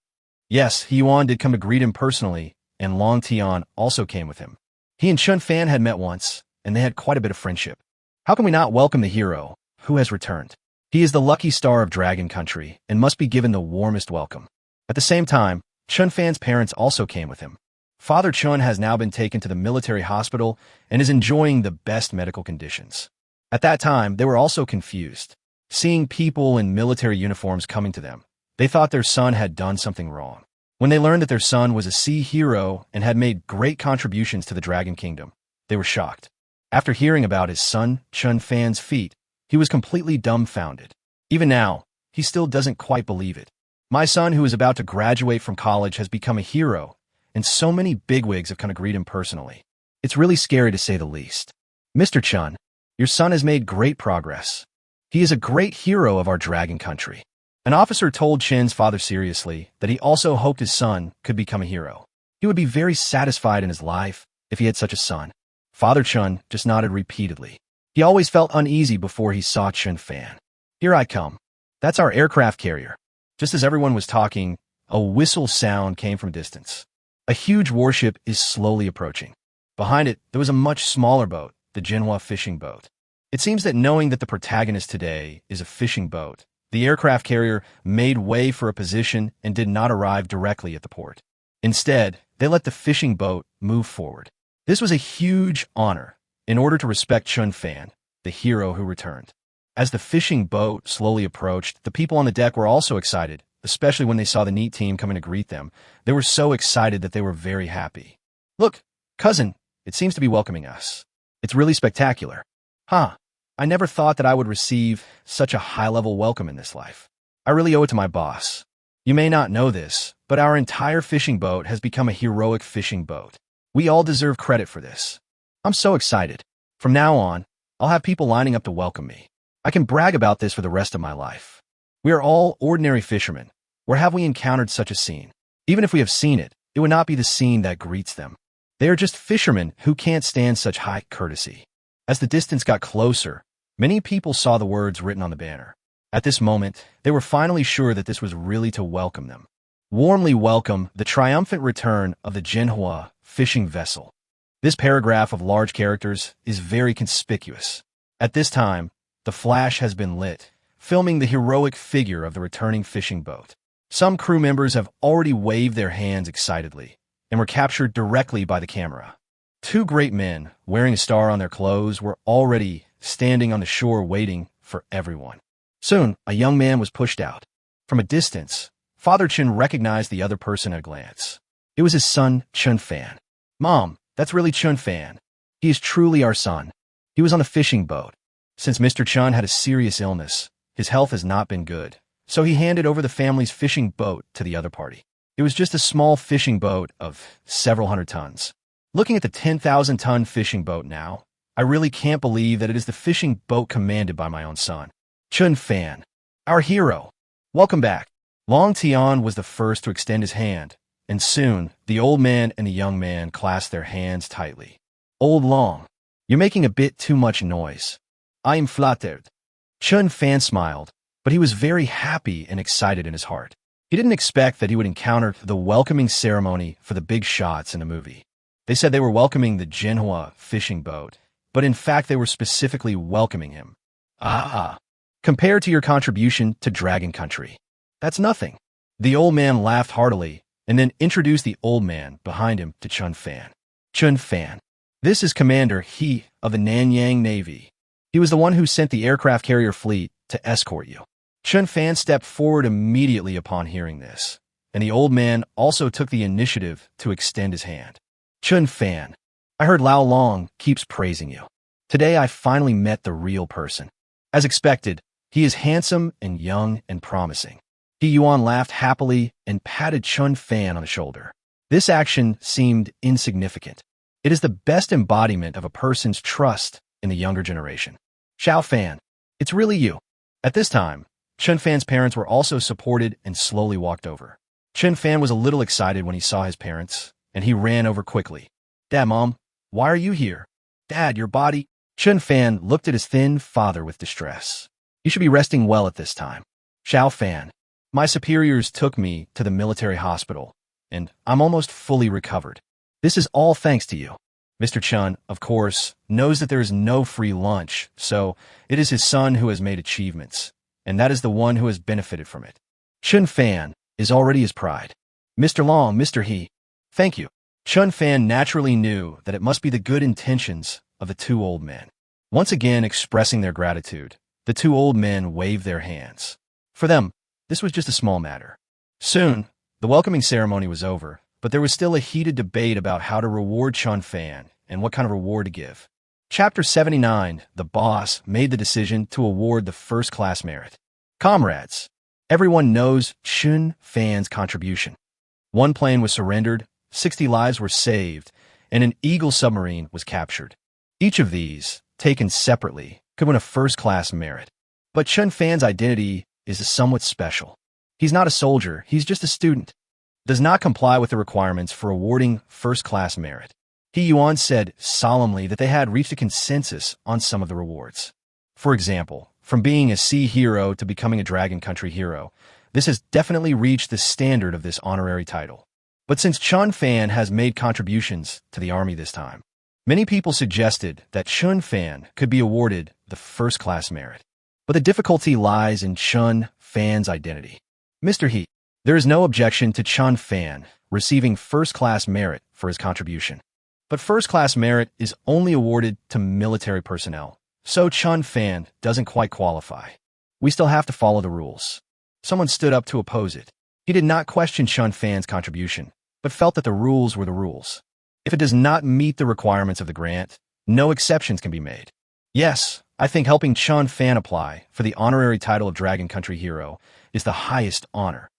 Yes, He Yuan did come to greet him personally, and Long Tian also came with him. He and Chen Fan had met once, and they had quite a bit of friendship. How can we not welcome the hero who has returned? He is the lucky star of Dragon Country and must be given the warmest welcome. At the same time, Chen Fan's parents also came with him. Father Chen has now been taken to the military hospital and is enjoying the best medical conditions. At that time, they were also confused. Seeing people in military uniforms coming to them, they thought their son had done something wrong. When they learned that their son was a sea hero and had made great contributions to the Dragon Kingdom, they were shocked. After hearing about his son, Chen Fan's feat, he was completely dumbfounded. Even now, he still doesn't quite believe it. My son, who is about to graduate from college, has become a hero, and so many bigwigs have come to greet him personally. It's really scary to say the least. Mr. Chen, your son has made great progress. He is a great hero of our Dragon Country. An officer told Chen's father seriously that he also hoped his son could become a hero. He would be very satisfied in his life if he had such a son. Father Chen just nodded repeatedly. He always felt uneasy before he saw Chen Fan. Here I come. That's our aircraft carrier. Just as everyone was talking, a whistle sound came from a distance. A huge warship is slowly approaching. Behind it, there was a much smaller boat, the manhwa fishing boat. It seems that knowing that the protagonist today is a fishing boat, the aircraft carrier made way for a position and did not arrive directly at the port. Instead, they let the fishing boat move forward. This was a huge honor in order to respect Chen Fan, the hero who returned. As the fishing boat slowly approached, the people on the deck were also excited, especially when they saw the neat team coming to greet them. They were so excited that they were very happy. Look, cousin, it seems to be welcoming us. It's really spectacular. Huh, I never thought that I would receive such a high-level welcome in this life. I really owe it to my boss. You may not know this, but our entire fishing boat has become a heroic fishing boat. We all deserve credit for this. I'm so excited. From now on, I'll have people lining up to welcome me. I can brag about this for the rest of my life. We are all ordinary fishermen. Where have we encountered such a scene? Even if we have seen it, it would not be the scene that greets them. They are just fishermen who can't stand such high courtesy. As the distance got closer, many people saw the words written on the banner. At this moment, they were finally sure that this was really to welcome them. Warmly welcome the triumphant return of the manhwa fishing vessel. This paragraph of large characters is very conspicuous. At this time, the flash has been lit, filming the heroic figure of the returning fishing boat. Some crew members have already waved their hands excitedly and were captured directly by the camera. Two great men, wearing a star on their clothes, were already standing on the shore waiting for everyone. Soon, a young man was pushed out. From a distance, Father Chen recognized the other person at a glance. It was his son, Chen Fan. Mom, that's really Chen Fan. He is truly our son. He was on a fishing boat. Since Mr. Chen had a serious illness, his health has not been good, so he handed over the family's fishing boat to the other party. It was just a small fishing boat of several hundred tons. Looking at the 10,000-ton fishing boat now, I really can't believe that it is the fishing boat commanded by my own son. Chen Fan, our hero. Welcome back. Long Tian was the first to extend his hand, and soon the old man and the young man clasped their hands tightly. Old Long, you're making a bit too much noise. I am flattered. Chen Fan smiled, but he was very happy and excited in his heart. He didn't expect that he would encounter the welcoming ceremony for the big shots in the movie. They said they were welcoming the manhwa fishing boat, but in fact they were specifically welcoming him. Compared to your contribution to Dragon Country. That's nothing. The old man laughed heartily and then introduced the old man behind him to Chen Fan. Chen Fan. This is Commander He of the Nanyang Navy. He was the one who sent the aircraft carrier fleet to escort you. Chen Fan stepped forward immediately upon hearing this, and the old man also took the initiative to extend his hand. Chen Fan, I heard Lao Long keeps praising you. Today I finally met the real person. As expected, he is handsome and young and promising. He Yuan laughed happily and patted Chen Fan on the shoulder. This action seemed insignificant. It is the best embodiment of a person's trust in the younger generation. Xiao Fan, it's really you. At this time, Chen Fan's parents were also supported and slowly walked over. Chen Fan was a little excited when he saw his parents, and he ran over quickly. Dad, Mom, why are you here? Dad, your body... Chen Fan looked at his thin father with distress. You should be resting well at this time. Xiao Fan, my superiors took me to the military hospital, and I'm almost fully recovered. This is all thanks to you. Mr. Chen, of course, knows that there is no free lunch, so it is his son who has made achievements, and that is the one who has benefited from it. Chen Fan is already his pride. Mr. Long, Mr. He, thank you. Chen Fan naturally knew that it must be the good intentions of the two old men. Once again expressing their gratitude, the two old men waved their hands. For them, this was just a small matter. Soon, the welcoming ceremony was over, but there was still a heated debate about how to reward Chen Fan and what kind of reward to give. Chapter 79, the boss made the decision to award the first-class merit. Comrades, everyone knows Chen Fan's contribution. One plane was surrendered, 60 lives were saved, and an Eagle submarine was captured. Each of these, taken separately, could win a first-class merit. But Chen Fan's identity is somewhat special. He's not a soldier, he's just a student. Does not comply with the requirements for awarding first-class merit. He Yuan said solemnly that they had reached a consensus on some of the rewards. For example, From being a sea hero to becoming a Dragon Country hero, this has definitely reached the standard of this honorary title. But since Chen Fan has made contributions to the army this time, many people suggested that Chen Fan could be awarded the first-class merit. But the difficulty lies in Chen Fan's identity. Mr. He, there is no objection to Chen Fan receiving first-class merit for his contribution. But first-class merit is only awarded to military personnel, so Chen Fan doesn't quite qualify. We still have to follow the rules. Someone stood up to oppose it. He did not question Chen Fan's contribution, but felt that the rules were the rules. If it does not meet the requirements of the grant, no exceptions can be made. Yes, I think helping Chen Fan apply for the honorary title of Dragon Country Hero is the highest honor.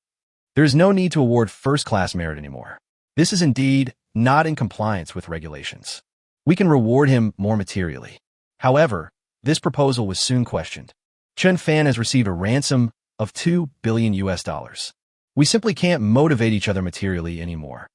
There is no need to award first-class merit anymore. This is indeed not in compliance with regulations. We can reward him more materially. However, this proposal was soon questioned. Chen Fan has received a ransom of $2 billion. We simply can't motivate each other materially anymore.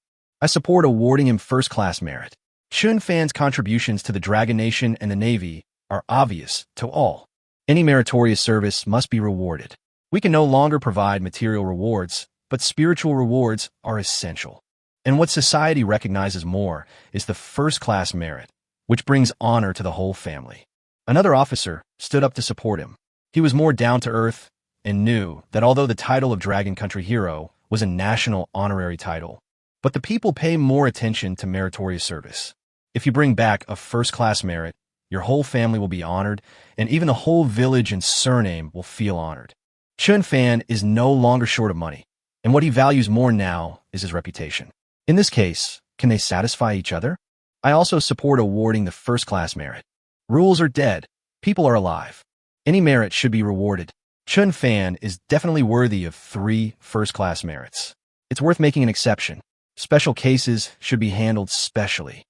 I support awarding him first-class merit. Chen Fan's contributions to the Dragon Nation and the Navy are obvious to all. Any meritorious service must be rewarded. We can no longer provide material rewards, but spiritual rewards are essential. And what society recognizes more is the first-class merit, which brings honor to the whole family. Another officer stood up to support him. He was more down-to-earth and knew that although the title of Dragon Country Hero was a national honorary title, but the people pay more attention to meritorious service. If you bring back a first-class merit, your whole family will be honored, and even the whole village and surname will feel honored. Chen Fan is no longer short of money, and what he values more now is his reputation. In this case, can they satisfy each other? I also support awarding the first-class merit. Rules are dead. People are alive. Any merit should be rewarded. Chen Fan is definitely worthy of 3 first-class merits. It's worth making an exception. Special cases should be handled specially.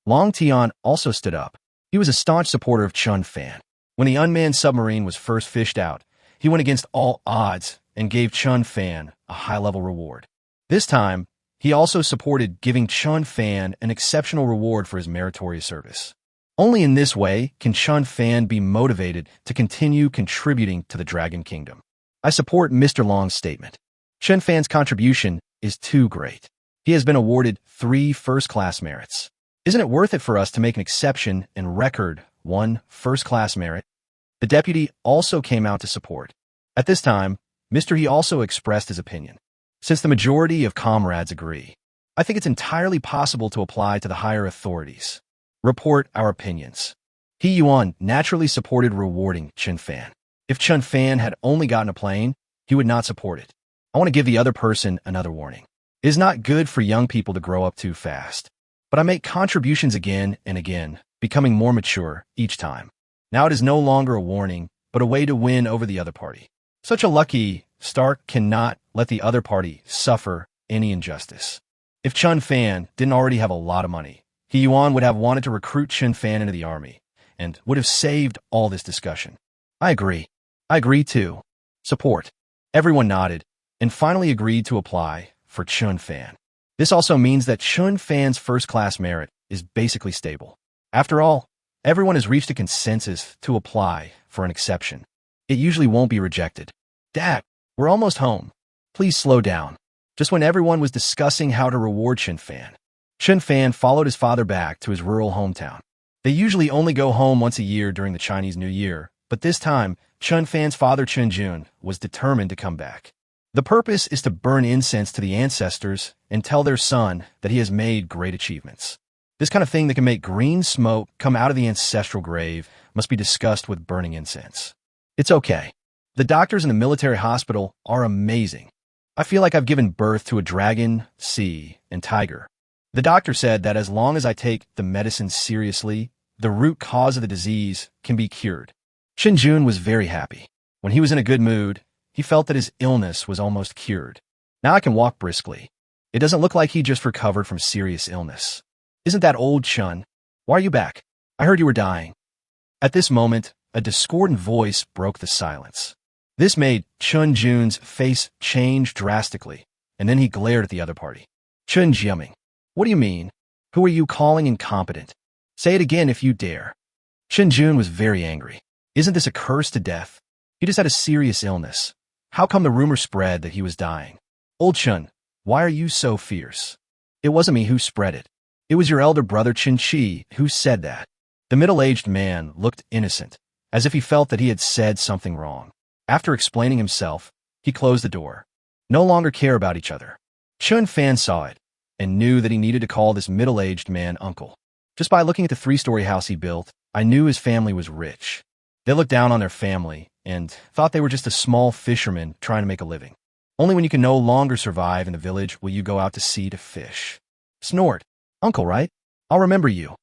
Long Tian also stood up. He was a staunch supporter of Chen Fan. When the unmanned submarine was first fished out, he went against all odds and gave Chen Fan a high-level reward. This time, he also supported giving Chen Fan an exceptional reward for his meritorious service. Only in this way can Chen Fan be motivated to continue contributing to the Dragon Kingdom. I support Mr. Long's statement. Chen Fan's contribution is too great. He has been awarded 3 first-class merits. Isn't it worth it for us to make an exception and record 1 first-class merit? The deputy also came out to support. At this time, Mr. He also expressed his opinion. Since the majority of comrades agree, I think it's entirely possible to apply to the higher authorities. Report our opinions. He Yuan naturally supported rewarding Chen Fan. If Chen Fan had only gotten a plane, he would not support it. I want to give the other person another warning. It is not good for young people to grow up too fast. But I make contributions again and again, becoming more mature each time. Now it is no longer a warning, but a way to win over the other party. Such a lucky Stark cannot let the other party suffer any injustice. If Chen Fan didn't already have a lot of money, He Yuan would have wanted to recruit Chen Fan into the army, and would have saved all this discussion. I agree. I agree too. Support. Everyone nodded, and finally agreed to apply for Chen Fan. This also means that Chen Fan's first-class merit is basically stable. After all, everyone has reached a consensus to apply for an exception. It usually won't be rejected. Dad, we're almost home. Please slow down. Just when everyone was discussing how to reward Chen Fan followed his father back to his rural hometown. They usually only go home once a year during the Chinese New Year, but this time, Chen Fan's father Chen Jun was determined to come back. The purpose is to burn incense to the ancestors and tell their son that he has made great achievements. This kind of thing that can make green smoke come out of the ancestral grave must be discussed with burning incense. It's okay. The doctors in the military hospital are amazing. I feel like I've given birth to a dragon, sea, and tiger. The doctor said that as long as I take the medicine seriously, the root cause of the disease can be cured. Chen Jun was very happy. When he was in a good mood, he felt that his illness was almost cured. Now I can walk briskly. It doesn't look like he just recovered from serious illness. Isn't that old, Chun? Why are you back? I heard you were dying. At this moment, a discordant voice broke the silence. This made Chen Jun's face change drastically, and then he glared at the other party. Chen Jiaming, what do you mean? Who are you calling incompetent? Say it again if you dare. Chen Jun was very angry. Isn't this a curse to death? He just had a serious illness. How come the rumor spread that he was dying? Old Chen, why are you so fierce? It wasn't me who spread it. It was your elder brother Chen Chi who said that. The middle-aged man looked innocent, as if he felt that he had said something wrong. After explaining himself, he closed the door. No longer care about each other. Chen Fan saw it and knew that he needed to call this middle-aged man uncle. Just by looking at the three-story house he built, I knew his family was rich. They looked down on their family and thought they were just a small fisherman trying to make a living. Only when you can no longer survive in the village will you go out to sea to fish. Snort. Uncle, right? I'll remember you.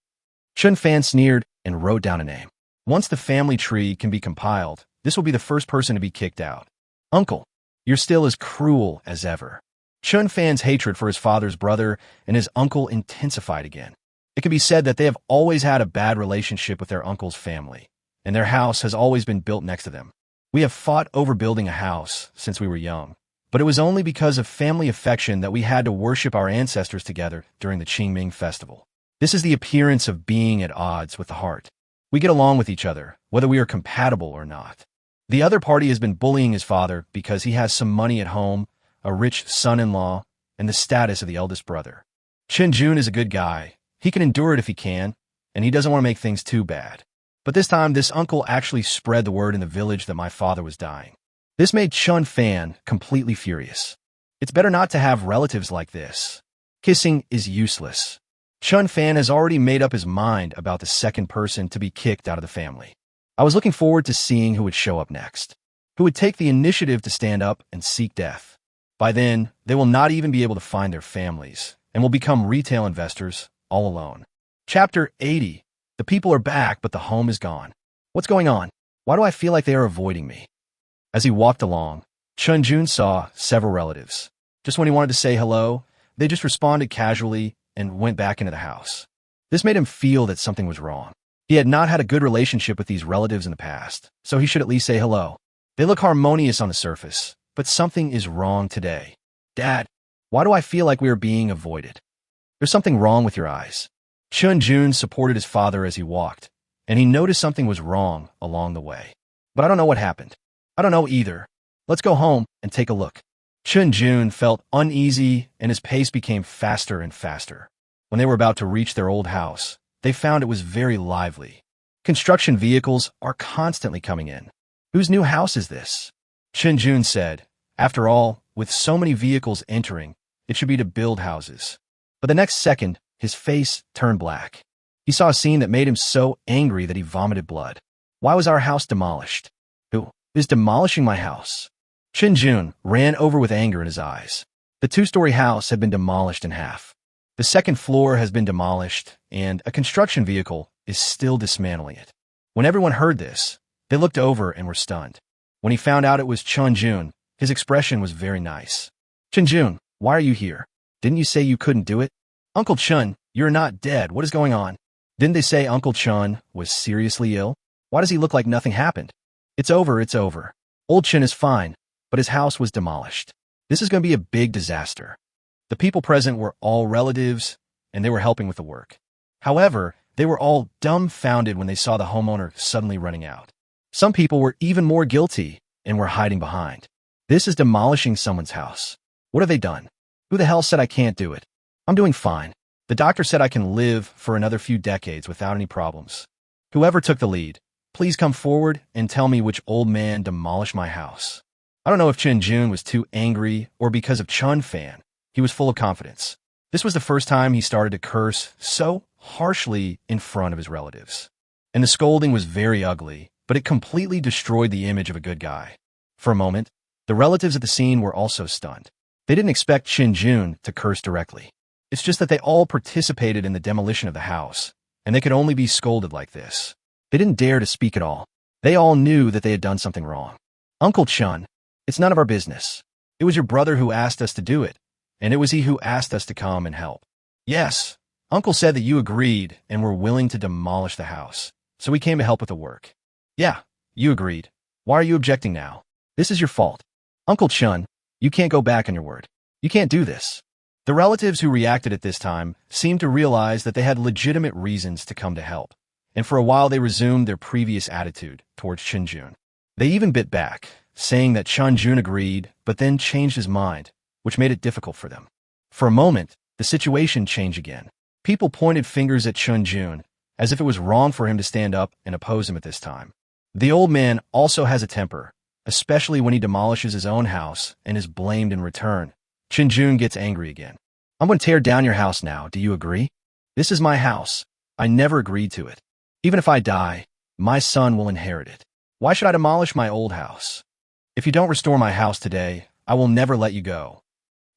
Chen Fan sneered and wrote down a name. Once the family tree can be compiled, this will be the first person to be kicked out. Uncle, you're still as cruel as ever. Chen Fan's hatred for his father's brother and his uncle intensified again. It can be said that they have always had a bad relationship with their uncle's family, and their house has always been built next to them. We have fought over building a house since we were young, but it was only because of family affection that we had to worship our ancestors together during the Qingming festival. This is the appearance of being at odds with the heart. We get along with each other, whether we are compatible or not. The other party has been bullying his father because he has some money at home, a rich son-in-law, and the status of the eldest brother. Chen Jun is a good guy. He can endure it if he can, and he doesn't want to make things too bad. But this time, this uncle actually spread the word in the village that my father was dying. This made Chen Fan completely furious. It's better not to have relatives like this. Kissing is useless. Chen Fan has already made up his mind about the second person to be kicked out of the family. I was looking forward to seeing who would show up next, who would take the initiative to stand up and seek death. By then, they will not even be able to find their families and will become retail investors all alone. Chapter 80. The people are back, but the home is gone. What's going on? Why do I feel like they are avoiding me? As he walked along, Chen Jun saw several relatives. Just when he wanted to say hello, they just responded casually and went back into the house. This made him feel that something was wrong. He had not had a good relationship with these relatives in the past, so he should at least say hello. They look harmonious on the surface, but something is wrong today. Dad, why do I feel like we are being avoided? There's something wrong with your eyes. Chen Jun supported his father as he walked, and he noticed something was wrong along the way. But I don't know what happened. I don't know either. Let's go home and take a look. Chen Jun felt uneasy, and his pace became faster and faster. When they were about to reach their old house, they found it was very lively. Construction vehicles are constantly coming in. Whose new house is this? Chen Jun said, after all, with so many vehicles entering, it should be to build houses. But the next second, his face turned black. He saw a scene that made him so angry that he vomited blood. Why was our house demolished? Who is demolishing my house? Chen Jun ran over with anger in his eyes. The two-story house had been demolished in half. The second floor has been demolished, and a construction vehicle is still dismantling it. When everyone heard this, they looked over and were stunned. When he found out it was Chen Jun, his expression was very nice. Chen Jun, why are you here? Didn't you say you couldn't do it? Uncle Chen, you're not dead. What is going on? Didn't they say Uncle Chen was seriously ill? Why does he look like nothing happened? It's over, it's over. Old Chen is fine, but his house was demolished. This is going to be a big disaster. The people present were all relatives, and they were helping with the work. However, they were all dumbfounded when they saw the homeowner suddenly running out. Some people were even more guilty and were hiding behind. This is demolishing someone's house. What have they done? Who the hell said I can't do it? I'm doing fine. The doctor said I can live for another few decades without any problems. Whoever took the lead, please come forward and tell me which old man demolished my house. I don't know if Chen Jun was too angry or because of Chen Fan. He was full of confidence. This was the first time he started to curse so harshly in front of his relatives. And the scolding was very ugly, but it completely destroyed the image of a good guy. For a moment, the relatives at the scene were also stunned. They didn't expect Chen Jun to curse directly. It's just that they all participated in the demolition of the house, and they could only be scolded like this. They didn't dare to speak at all. They all knew that they had done something wrong. Uncle Chen, it's none of our business. It was your brother who asked us to do it, and it was he who asked us to come and help. Yes, Uncle said that you agreed and were willing to demolish the house, so we came to help with the work. Yeah, you agreed. Why are you objecting now? This is your fault. Uncle Chen, you can't go back on your word. You can't do this. The relatives who reacted at this time seemed to realize that they had legitimate reasons to come to help, and for a while they resumed their previous attitude towards Chen Jun. They even bit back, saying that Chen Jun agreed, but then changed his mind, which made it difficult for them. For a moment, the situation changed again. People pointed fingers at Chen Jun, as if it was wrong for him to stand up and oppose him at this time. The old man also has a temper, especially when he demolishes his own house and is blamed in return. Chen Jun gets angry again. I'm going to tear down your house now, do you agree? This is my house. I never agreed to it. Even if I die, my son will inherit it. Why should I demolish my old house? If you don't restore my house today, I will never let you go.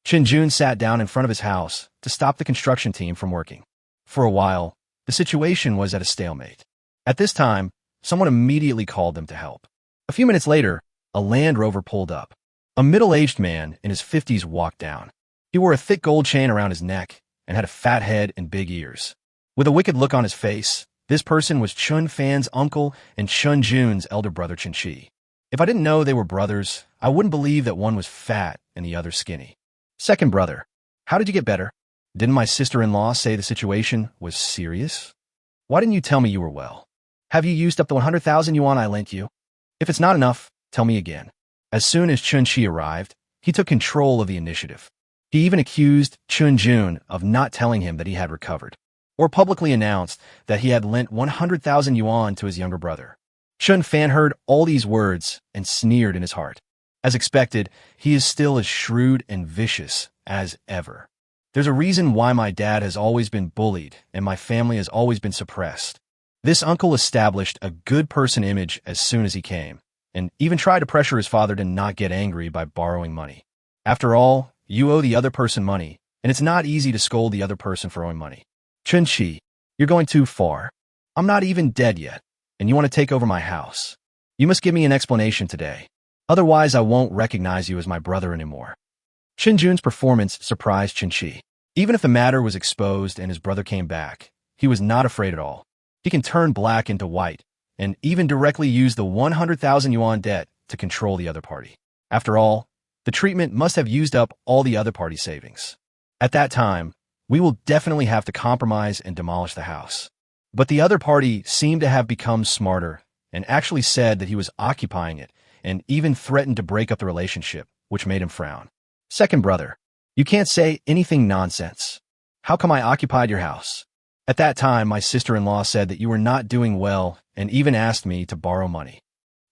Chen Jun sat down in front of his house to stop the construction team from working. For a while, the situation was at a stalemate. At this time, someone immediately called them to help. A few minutes later, a Land Rover pulled up. A middle-aged man in his 50s walked down. He wore a thick gold chain around his neck and had a fat head and big ears. With a wicked look on his face, this person was Chen Fan's uncle and Chen Jun's elder brother Chen Chi. If I didn't know they were brothers, I wouldn't believe that one was fat and the other skinny. Second brother, how did you get better? Didn't my sister-in-law say the situation was serious? Why didn't you tell me you were well? Have you used up the 100,000 yuan I lent you? If it's not enough, tell me again. As soon as Chen Chi arrived, he took control of the initiative. He even accused Chen Jun of not telling him that he had recovered, or publicly announced that he had lent 100,000 yuan to his younger brother. Chen Fan heard all these words and sneered in his heart. As expected, he is still as shrewd and vicious as ever. There's a reason why my dad has always been bullied and my family has always been suppressed. This uncle established a good person image as soon as he came, and even tried to pressure his father to not get angry by borrowing money. After all, you owe the other person money, and it's not easy to scold the other person for owing money. Chen Chi, you're going too far. I'm not even dead yet, and you want to take over my house. You must give me an explanation today. Otherwise, I won't recognize you as my brother anymore. Chen Jun's performance surprised Chen Chi. Even if the matter was exposed and his brother came back, he was not afraid at all. He can turn black into white, and even directly use the 100,000 yuan debt to control the other party. After all, the treatment must have used up all the other party's savings. At that time, we will definitely have to compromise and demolish the house. But the other party seemed to have become smarter and actually said that he was occupying it and even threatened to break up the relationship, which made him frown. Second brother, you can't say anything nonsense. How come I occupied your house? At that time, my sister-in-law said that you were not doing well and even asked me to borrow money.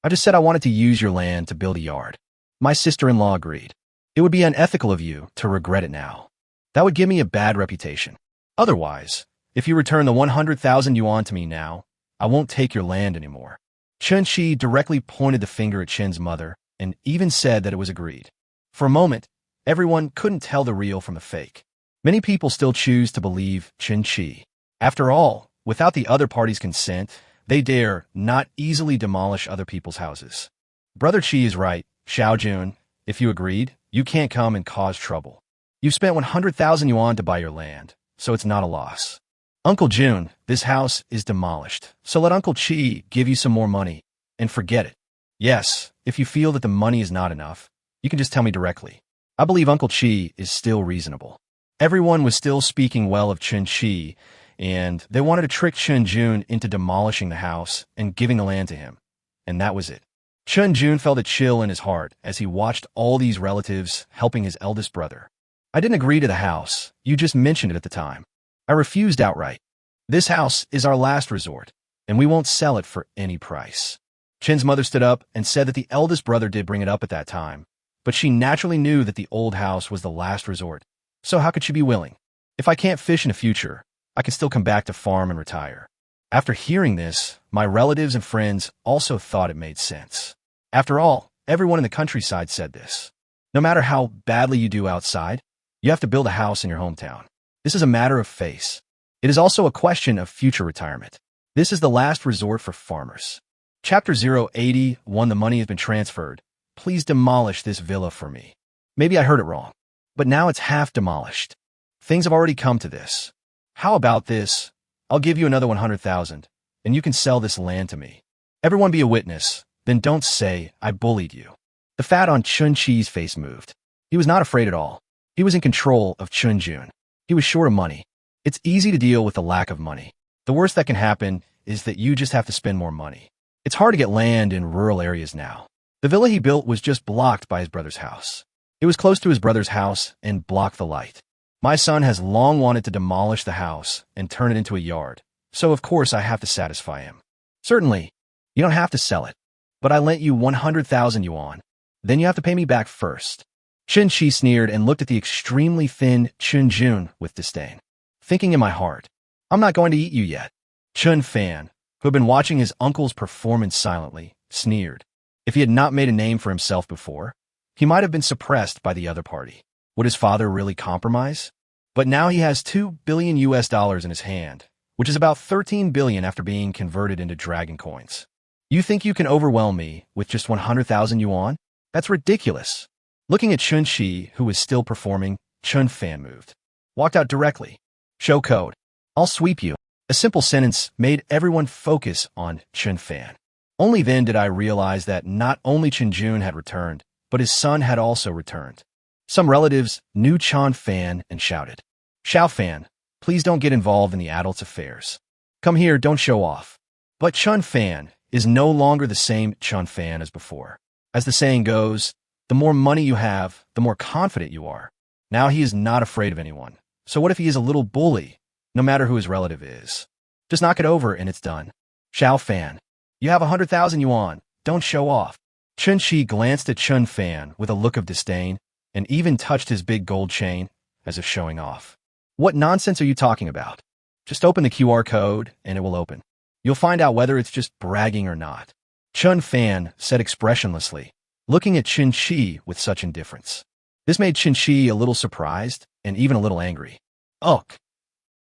I just said I wanted to use your land to build a yard. My sister-in-law agreed. It would be unethical of you to regret it now. That would give me a bad reputation. Otherwise, if you return the 100,000 yuan to me now, I won't take your land anymore. Chen Chi directly pointed the finger at Chen's mother and even said that it was agreed. For a moment, everyone couldn't tell the real from the fake. Many people still choose to believe Chen Chi. After all, without the other party's consent, they dare not easily demolish other people's houses. Brother Chi is right, Xiao Jun. If you agreed, you can't come and cause trouble. You've spent 100,000 yuan to buy your land, so it's not a loss. Uncle Jun, this house is demolished, so let Uncle Chi give you some more money, and forget it. Yes, if you feel that the money is not enough, you can just tell me directly. I believe Uncle Chi is still reasonable. Everyone was still speaking well of Chen Chi, and they wanted to trick Chen Jun into demolishing the house and giving the land to him. And that was it. Chen Jun felt a chill in his heart as he watched all these relatives helping his eldest brother. I didn't agree to the house. You just mentioned it at the time. I refused outright. This house is our last resort, and we won't sell it for any price. Chen's mother stood up and said that the eldest brother did bring it up at that time, but she naturally knew that the old house was the last resort. So how could she be willing? If I can't fish in the future, I can still come back to farm and retire. After hearing this, my relatives and friends also thought it made sense. After all, everyone in the countryside said this. No matter how badly you do outside, you have to build a house in your hometown. This is a matter of face. It is also a question of future retirement. This is the last resort for farmers. Chapter 081, the money has been transferred. Please demolish this villa for me. Maybe I heard it wrong, but now it's half demolished. Things have already come to this. How about this? I'll give you another 100,000, and you can sell this land to me. Everyone be a witness, then don't say I bullied you. The fat on Chen Chi's face moved. He was not afraid at all. He was in control of Chen Jun. He was short of money. It's easy to deal with the lack of money. The worst that can happen is that you just have to spend more money. It's hard to get land in rural areas now. The villa he built was just blocked by his brother's house. It was close to his brother's house and blocked the light. My son has long wanted to demolish the house and turn it into a yard, so of course I have to satisfy him. Certainly, you don't have to sell it, but I lent you 100,000 yuan. Then you have to pay me back first. Chen Shi sneered and looked at the extremely thin Chen Jun with disdain, thinking in my heart, I'm not going to eat you yet. Chen Fan, who had been watching his uncle's performance silently, sneered. If he had not made a name for himself before, he might have been suppressed by the other party. Would his father really compromise? But now he has $2 billion in his hand, which is about 13 billion after being converted into dragon coins. You think you can overwhelm me with just 100,000 yuan? That's ridiculous. Looking at Chen Shi, who was still performing, Chen Fan moved. Walked out directly. Show code. I'll sweep you. A simple sentence made everyone focus on Chen Fan. Only then did I realize that not only Chen Jun had returned, but his son had also returned. Some relatives knew Chen Fan and shouted, Xiao Fan, please don't get involved in the adults' affairs. Come here, don't show off. But Chen Fan is no longer the same Chen Fan as before. As the saying goes, the more money you have, the more confident you are. Now he is not afraid of anyone. So what if he is a little bully, no matter who his relative is? Just knock it over and it's done. Xiao Fan, you have 100,000 yuan. Don't show off. Chen Shi glanced at Chen Fan with a look of disdain and even touched his big gold chain as if showing off. What nonsense are you talking about? Just open the QR code and it will open. You'll find out whether it's just bragging or not. Chen Fan said expressionlessly, looking at Chen Shi with such indifference. This made Chen Shi a little surprised and even a little angry. Ugh.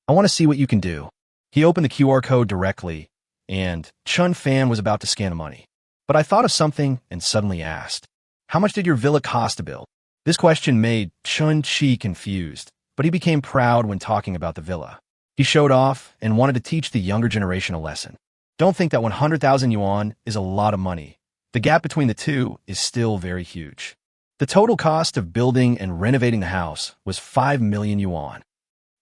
I want to see what you can do. He opened the QR code directly, and Chen Fan was about to scan the money. But I thought of something and suddenly asked, how much did your villa cost to build? This question made Chen Shi confused, but he became proud when talking about the villa. He showed off and wanted to teach the younger generation a lesson. Don't think that 100,000 yuan is a lot of money. The gap between the two is still very huge. The total cost of building and renovating the house was 5 million yuan.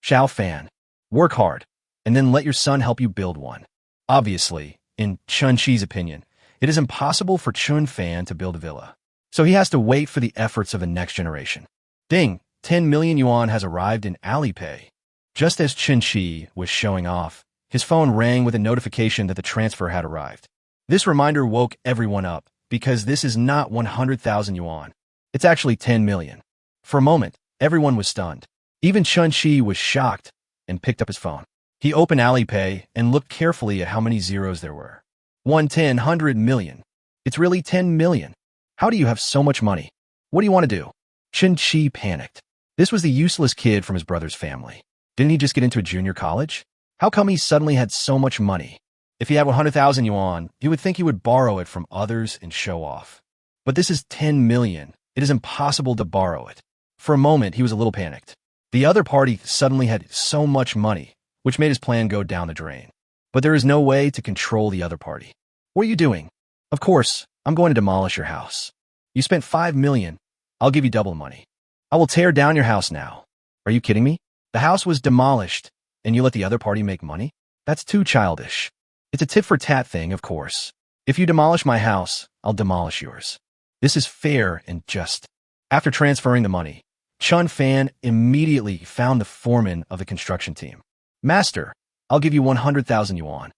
Xiao Fan, work hard, and then let your son help you build one. Obviously, in Chen Shi's opinion, it is impossible for Chen Fan to build a villa. So he has to wait for the efforts of the next generation. Ding, 10 million yuan has arrived in Alipay. Just as Chen Shi was showing off, his phone rang with a notification that the transfer had arrived. This reminder woke everyone up, because this is not 100,000 yuan. It's actually 10 million. For a moment, everyone was stunned. Even Chen Shi was shocked and picked up his phone. He opened Alipay and looked carefully at how many zeros there were. 100 million. It's really 10 million. How do you have so much money? What do you want to do? Chen Shi panicked. This was the useless kid from his brother's family. Didn't he just get into a junior college? How come he suddenly had so much money? If he had 100,000 yuan, you would think he would borrow it from others and show off. But this is 10 million. It is impossible to borrow it. For a moment, he was a little panicked. The other party suddenly had so much money, which made his plan go down the drain. But there is no way to control the other party. What are you doing? Of course, I'm going to demolish your house. You spent 5 million. I'll give you double the money. I will tear down your house now. Are you kidding me? The house was demolished, and you let the other party make money? That's too childish. It's a tit-for-tat thing, of course. If you demolish my house, I'll demolish yours. This is fair and just. After transferring the money, Chen Fan immediately found the foreman of the construction team. Master, I'll give you 100,000 yuan.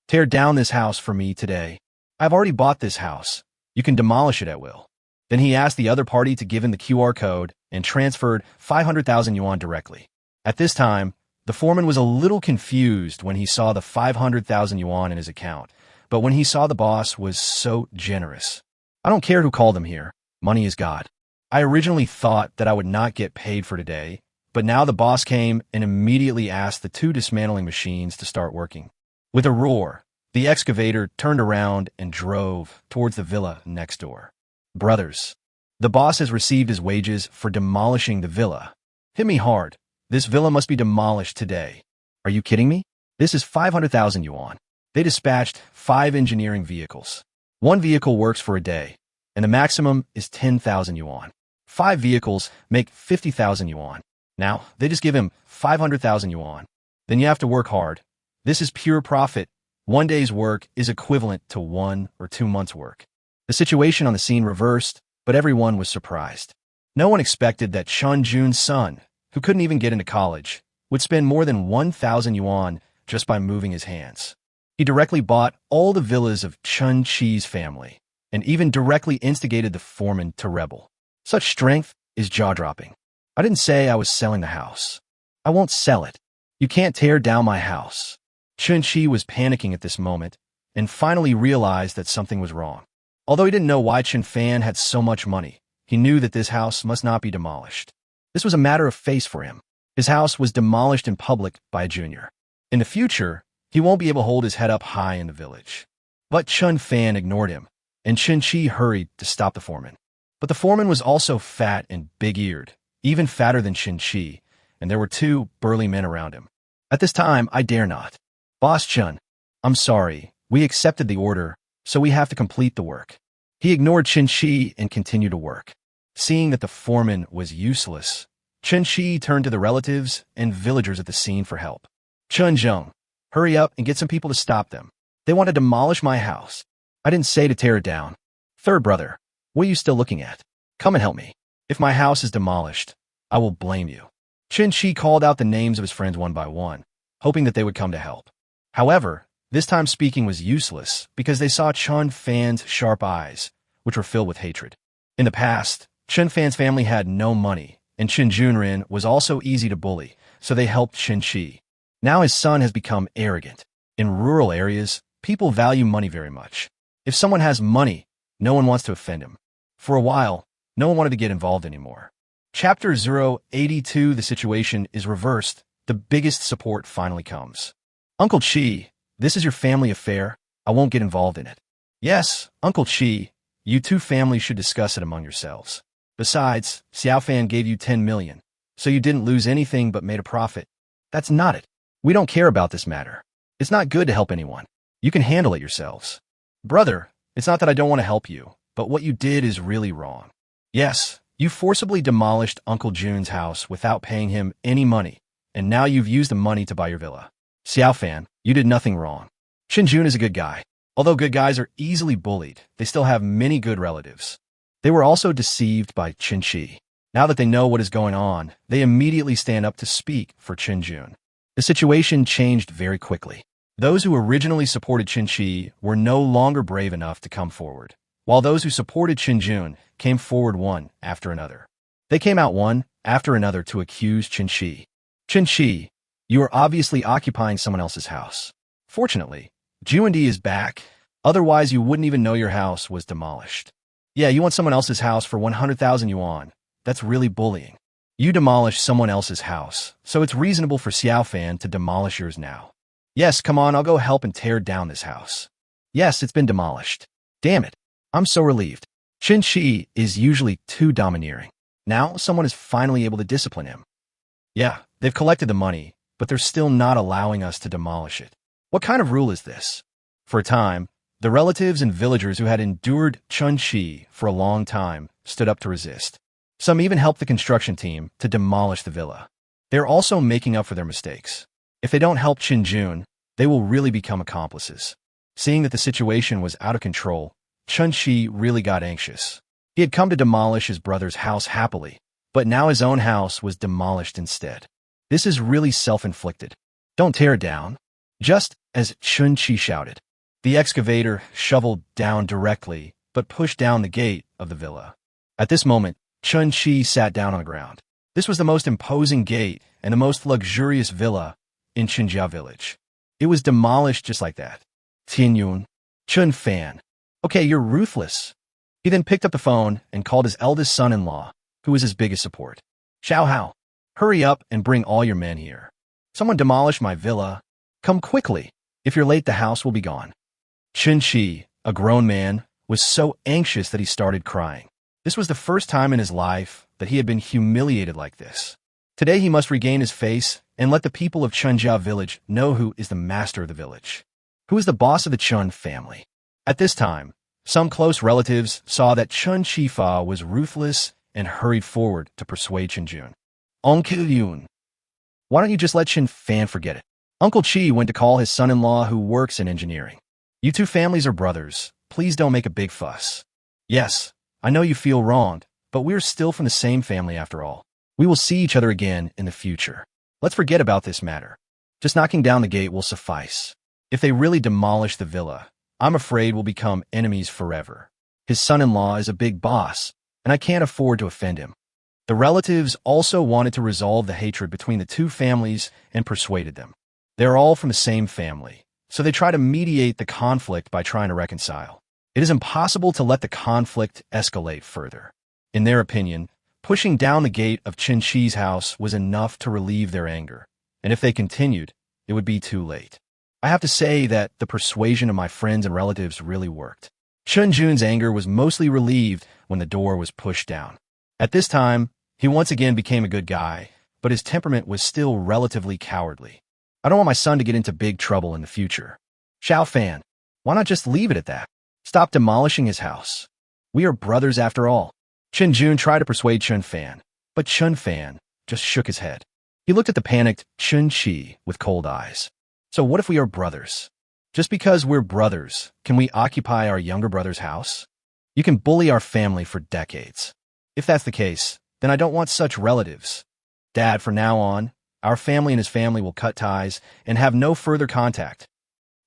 Tear down this house for me today. I've already bought this house. You can demolish it at will. Then he asked the other party to give him the QR code and transferred 500,000 yuan directly. At this time, the foreman was a little confused when he saw the 500,000 yuan in his account, but when he saw the boss was so generous. I don't care who called him here. Money is God. I originally thought that I would not get paid for today, but now the boss came and immediately asked the two dismantling machines to start working. With a roar, the excavator turned around and drove towards the villa next door. Brothers, the boss has received his wages for demolishing the villa. Hit me hard. This villa must be demolished today. Are you kidding me? This is 500,000 yuan. They dispatched 5 engineering vehicles. One vehicle works for a day, and the maximum is 10,000 yuan. 5 vehicles make 50,000 yuan. Now, they just give him 500,000 yuan. Then you have to work hard. This is pure profit, One day's work is equivalent to 1 or 2 months' work. The situation on the scene reversed, but everyone was surprised. No one expected that Chen Jun's son, who couldn't even get into college, would spend more than 1,000 yuan just by moving his hands. He directly bought all the villas of Chen Qi's family, and even directly instigated the foreman to rebel. Such strength is jaw-dropping. I didn't say I was selling the house. I won't sell it. You can't tear down my house. Chen Qi was panicking at this moment, and finally realized that something was wrong. Although he didn't know why Chen Fan had so much money, he knew that this house must not be demolished. This was a matter of face for him. His house was demolished in public by a junior. In the future, he won't be able to hold his head up high in the village. But Chen Fan ignored him, and Chen Qi hurried to stop the foreman. But the foreman was also fat and big-eared, even fatter than Chen Qi, and there were 2 burly men around him. At this time, I dare not. Boss Chen, I'm sorry, we accepted the order, so we have to complete the work. He ignored Chen Qi and continued to work. Seeing that the foreman was useless, Chen Qi turned to the relatives and villagers at the scene for help. Chen Zheng, hurry up and get some people to stop them. They want to demolish my house. I didn't say to tear it down. Third brother, what are you still looking at? Come and help me. If my house is demolished, I will blame you. Chen Qi called out the names of his friends one by one, hoping that they would come to help. However, this time speaking was useless because they saw Chen Fan's sharp eyes, which were filled with hatred. In the past, Chen Fan's family had no money, and Chen Junren was also easy to bully, so they helped Chen Qi. Now his son has become arrogant. In rural areas, people value money very much. If someone has money, no one wants to offend him. For a while, no one wanted to get involved anymore. Chapter 082, the situation is reversed. The biggest support finally comes. Uncle Qi, this is your family affair. I won't get involved in it. Yes, Uncle Qi, you 2 families should discuss it among yourselves. Besides, Xiao Fan gave you 10 million, so you didn't lose anything but made a profit. That's not it. We don't care about this matter. It's not good to help anyone. You can handle it yourselves. Brother, it's not that I don't want to help you, but what you did is really wrong. Yes, you forcibly demolished Uncle Jun's house without paying him any money, and now you've used the money to buy your villa. Xiao Fan, you did nothing wrong. Chen Jun is a good guy. Although good guys are easily bullied, they still have many good relatives. They were also deceived by Chen Qi. Now that they know what is going on, they immediately stand up to speak for Chen Jun. The situation changed very quickly. Those who originally supported Chen Qi were no longer brave enough to come forward, while those who supported Chen Jun came forward one after another. They came out one after another to accuse Chen Qi. Chen Qi, you are obviously occupying someone else's house. Fortunately, Juandi is back, otherwise you wouldn't even know your house was demolished. Yeah, you want someone else's house for 100,000 yuan. That's really bullying. You demolished someone else's house, so it's reasonable for Xiao Fan to demolish yours now. Yes, come on, I'll go help and tear down this house. Yes, it's been demolished. Damn it, I'm so relieved. Chen Qi is usually too domineering. Now someone is finally able to discipline him. Yeah, they've collected the money, but they're still not allowing us to demolish it. What kind of rule is this? For a time, the relatives and villagers who had endured Chen Qi for a long time stood up to resist. Some even helped the construction team to demolish the villa. They're also making up for their mistakes. If they don't help Chen Jun, they will really become accomplices. Seeing that the situation was out of control, Chen Qi really got anxious. He had come to demolish his brother's house happily, but now his own house was demolished instead. This is really self-inflicted. Don't tear it down. Just as Chen Qi shouted, the excavator shoveled down directly, but pushed down the gate of the villa. At this moment, Chen Qi sat down on the ground. This was the most imposing gate and the most luxurious villa in Qinjia village. It was demolished just like that. Tianyun, Chen Fan. Okay, you're ruthless. He then picked up the phone and called his eldest son-in-law, who was his biggest support. Xiao Hao, hurry up and bring all your men here. Someone demolished my villa. Come quickly. If you're late, the house will be gone. Chen Qi, a grown man, was so anxious that he started crying. This was the first time in his life that he had been humiliated like this. Today he must regain his face and let the people of Chenjia village know who is the master of the village. Who is the boss of the Chen family? At this time, some close relatives saw that Chen Qifa was ruthless and hurried forward to persuade Chen Jun. Onkel Yun, why don't you just let Chen Fan forget it? Uncle Chi went to call his son-in-law who works in engineering. You two families are brothers. Please don't make a big fuss. Yes, I know you feel wronged, but we're still from the same family after all. We will see each other again in the future. Let's forget about this matter. Just knocking down the gate will suffice. If they really demolish the villa, I'm afraid we'll become enemies forever. His son-in-law is a big boss, and I can't afford to offend him. The relatives also wanted to resolve the hatred between the two families and persuaded them. They're all from the same family, so they try to mediate the conflict by trying to reconcile. It is impossible to let the conflict escalate further. In their opinion, pushing down the gate of Chen Chi's house was enough to relieve their anger, and if they continued, it would be too late. I have to say that the persuasion of my friends and relatives really worked. Chen Jun's anger was mostly relieved when the door was pushed down. At this time, he once again became a good guy, but his temperament was still relatively cowardly. I don't want my son to get into big trouble in the future. Chen Fan, why not just leave it at that? Stop demolishing his house. We are brothers after all. Chen Jun tried to persuade Chen Fan, but Chen Fan just shook his head. He looked at the panicked Chen Chi with cold eyes. So what if we are brothers? Just because we're brothers, can we occupy our younger brother's house? You can bully our family for decades. If that's the case, then I don't want such relatives. Dad, from now on, our family and his family will cut ties and have no further contact.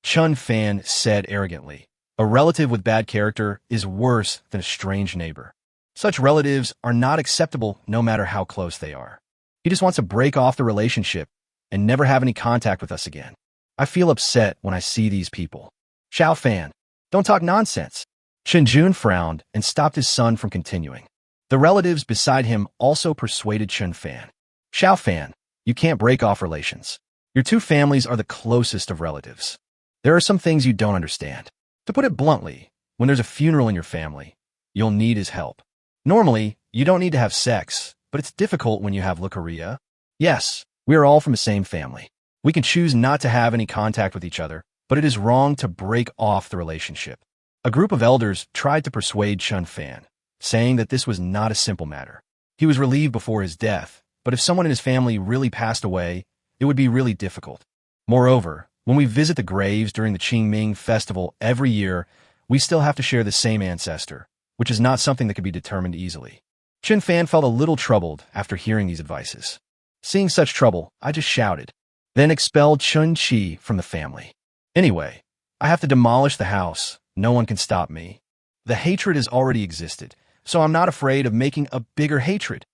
Chen Fan said arrogantly, a relative with bad character is worse than a strange neighbor. Such relatives are not acceptable no matter how close they are. He just wants to break off the relationship and never have any contact with us again. I feel upset when I see these people. Chen Fan, don't talk nonsense. Chen Jun frowned and stopped his son from continuing. The relatives beside him also persuaded Chen Fan. Chen Fan, you can't break off relations. Your two families are the closest of relatives. There are some things you don't understand. To put it bluntly, when there's a funeral in your family, you'll need his help. Normally, you don't need to have sex, but it's difficult when you have leukorrhea. Yes, we are all from the same family. We can choose not to have any contact with each other, but it is wrong to break off the relationship. A group of elders tried to persuade Chen Fan, saying that this was not a simple matter. He was relieved before his death, but if someone in his family really passed away, it would be really difficult. Moreover, when we visit the graves during the Qingming festival every year, we still have to share the same ancestor, which is not something that can be determined easily. Chen Fan felt a little troubled after hearing these advices. Seeing such trouble, I just shouted, then expelled Chen Chi from the family. Anyway, I have to demolish the house. No one can stop me. The hatred has already existed, so I'm not afraid of making a bigger hatred.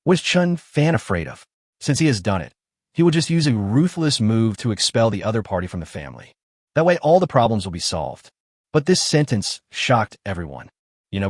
What is Chen Fan afraid of? Since he has done it, he will just use a ruthless move to expel the other party from the family. That way all the problems will be solved. But this sentence shocked everyone.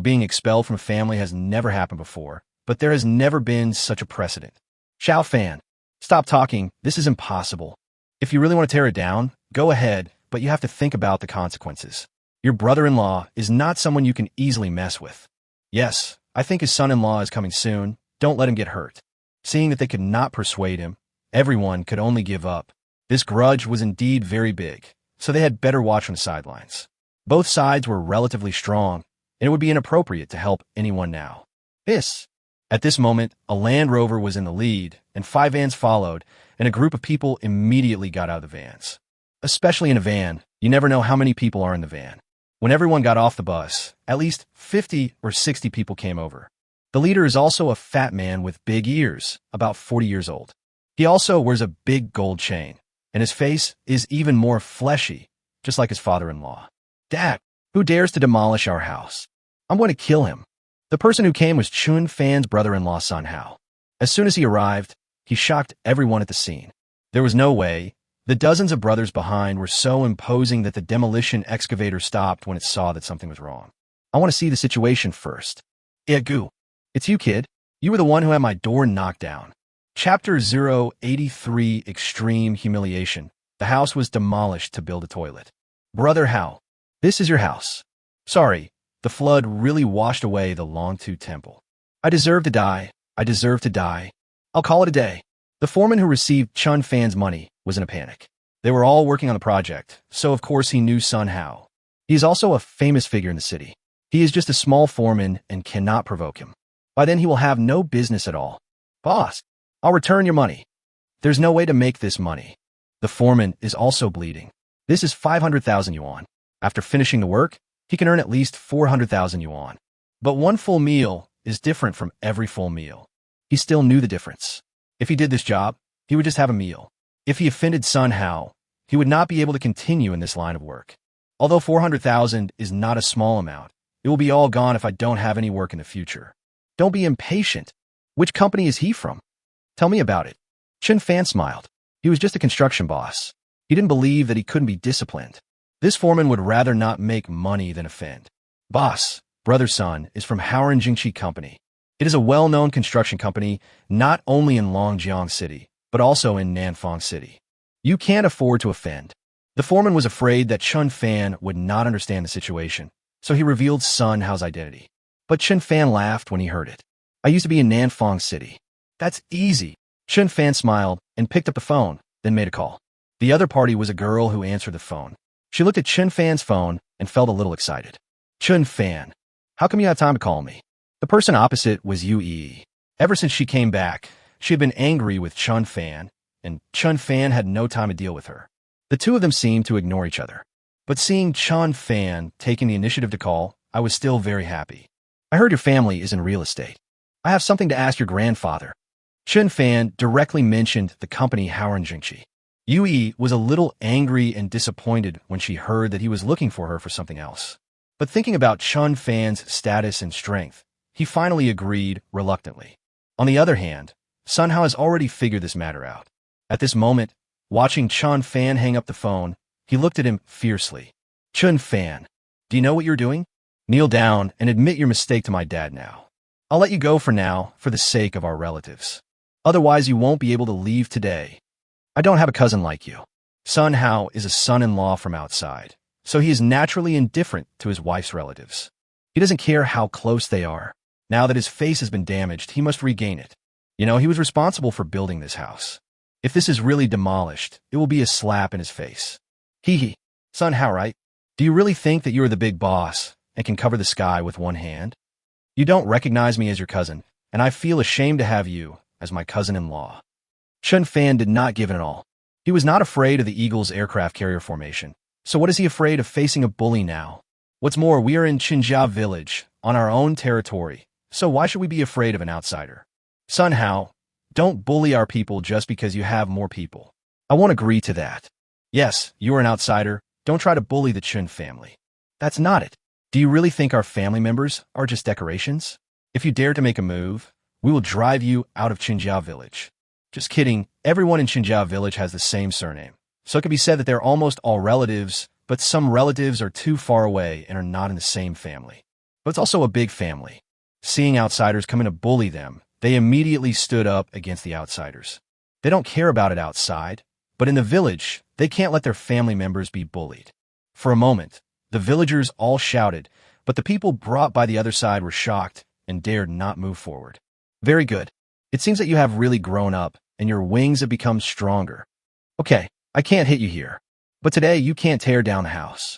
Being expelled from a family has never happened before, but there has never been such a precedent. Chen Fan, stop talking. This is impossible. If you really want to tear it down, go ahead, but you have to think about the consequences. Your brother-in-law is not someone you can easily mess with. Yes, I think his son-in-law is coming soon. Don't let him get hurt. Seeing that they could not persuade him, everyone could only give up. This grudge was indeed very big, so they had better watch on the sidelines. Both sides were relatively strong, and it would be inappropriate to help anyone now. At this moment, a Land Rover was in the lead, and 5 vans followed, and a group of people immediately got out of the vans. Especially in a van, you never know how many people are in the van. When everyone got off the bus, at least 50 or 60 people came over. The leader is also a fat man with big ears, about 40 years old. He also wears a big gold chain, and his face is even more fleshy, just like his father-in-law. Dad, who dares to demolish our house? I'm going to kill him. The person who came was Chen Fan's brother-in-law Sun Hao. As soon as he arrived, he shocked everyone at the scene. There was no way. The dozens of brothers behind were so imposing that the demolition excavator stopped when it saw that something was wrong. I want to see the situation first. Gu, it's you, kid. You were the one who had my door knocked down. Chapter 083 Extreme Humiliation. The house was demolished to build a toilet. Brother Hao, this is your house. Sorry, the flood really washed away the Longtu temple. I deserve to die. I deserve to die. I'll call it a day. The foreman who received Chen Fan's money was in a panic. They were all working on the project, so of course he knew Sun Hao. He is also a famous figure in the city. He is just a small foreman and cannot provoke him. By then he will have no business at all. Boss, I'll return your money. There's no way to make this money. The foreman is also bleeding. This is 500,000 yuan. After finishing the work, he can earn at least 400,000 yuan. But one full meal is different from every full meal. He still knew the difference. If he did this job, he would just have a meal. If he offended Sun Hao, he would not be able to continue in this line of work. Although 400,000 is not a small amount, it will be all gone if I don't have any work in the future. Don't be impatient. Which company is he from? Tell me about it. Chen Fan smiled. He was just a construction boss. He didn't believe that he couldn't be disciplined. This foreman would rather not make money than offend. Boss, brother's son, is from Howren Jingqi Company. It is a well-known construction company not only in Longjiang City, but also in Nanfang City. You can't afford to offend. The foreman was afraid that Chen Fan would not understand the situation, so he revealed Sun Hao's identity. But Chen Fan laughed when he heard it. I used to be in Nanfang City. That's easy. Chen Fan smiled and picked up the phone, then made a call. The other party was a girl who answered the phone. She looked at Chen Fan's phone and felt a little excited. Chen Fan, how come you have time to call me? The person opposite was Yue. Ever since she came back, she had been angry with Chen Fan, and Chen Fan had no time to deal with her. The two of them seemed to ignore each other. But seeing Chen Fan taking the initiative to call, I was still very happy. I heard your family is in real estate. I have something to ask your grandfather. Chen Fan directly mentioned the company Howren Jingqi. Yue was a little angry and disappointed when she heard that he was looking for her for something else. But thinking about Chen Fan's status and strength, he finally agreed reluctantly. On the other hand, Sun Hao has already figured this matter out. At this moment, watching Chen Fan hang up the phone, he looked at him fiercely. Chen Fan, do you know what you're doing? Kneel down and admit your mistake to my dad now. I'll let you go for now for the sake of our relatives. Otherwise, you won't be able to leave today. I don't have a cousin like you. Sun Hao is a son-in-law from outside, so he is naturally indifferent to his wife's relatives. He doesn't care how close they are. Now that his face has been damaged, he must regain it. You know, he was responsible for building this house. If this is really demolished, it will be a slap in his face. Hee hee. Sun Hao, right? Do you really think that you are the big boss and can cover the sky with one hand? You don't recognize me as your cousin, and I feel ashamed to have you as my cousin-in-law. Chen Fan did not give in at all. He was not afraid of the Eagle's aircraft carrier formation. So what is he afraid of facing a bully now? What's more, we are in Qinjia village, on our own territory, so why should we be afraid of an outsider? Sun Hao, don't bully our people just because you have more people. I won't agree to that. Yes, you are an outsider. Don't try to bully the Chen family. That's not it. Do you really think our family members are just decorations? If you dare to make a move, we will drive you out of Qinjia village. Just kidding, everyone in Qinjia village has the same surname. So it can be said that they're almost all relatives, but some relatives are too far away and are not in the same family. But it's also a big family. Seeing outsiders come in to bully them, they immediately stood up against the outsiders. They don't care about it outside, but in the village, they can't let their family members be bullied. For a moment, the villagers all shouted, but the people brought by the other side were shocked and dared not move forward. Very good. It seems that you have really grown up, and your wings have become stronger. Okay, I can't hit you here, but today you can't tear down the house.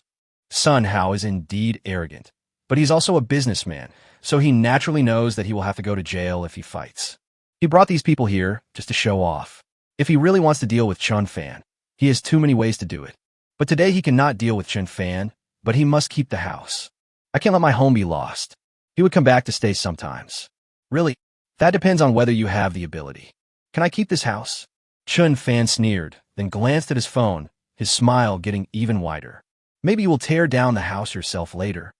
Sun Hao is indeed arrogant, but he's also a businessman, so he naturally knows that he will have to go to jail if he fights. He brought these people here just to show off. If he really wants to deal with Chen Fan, he has too many ways to do it. But today he cannot deal with Chen Fan, but he must keep the house. I can't let my home be lost. He would come back to stay sometimes. Really? That depends on whether you have the ability. Can I keep this house? Chen Fan sneered, then glanced at his phone, his smile getting even wider. Maybe you will tear down the house yourself later.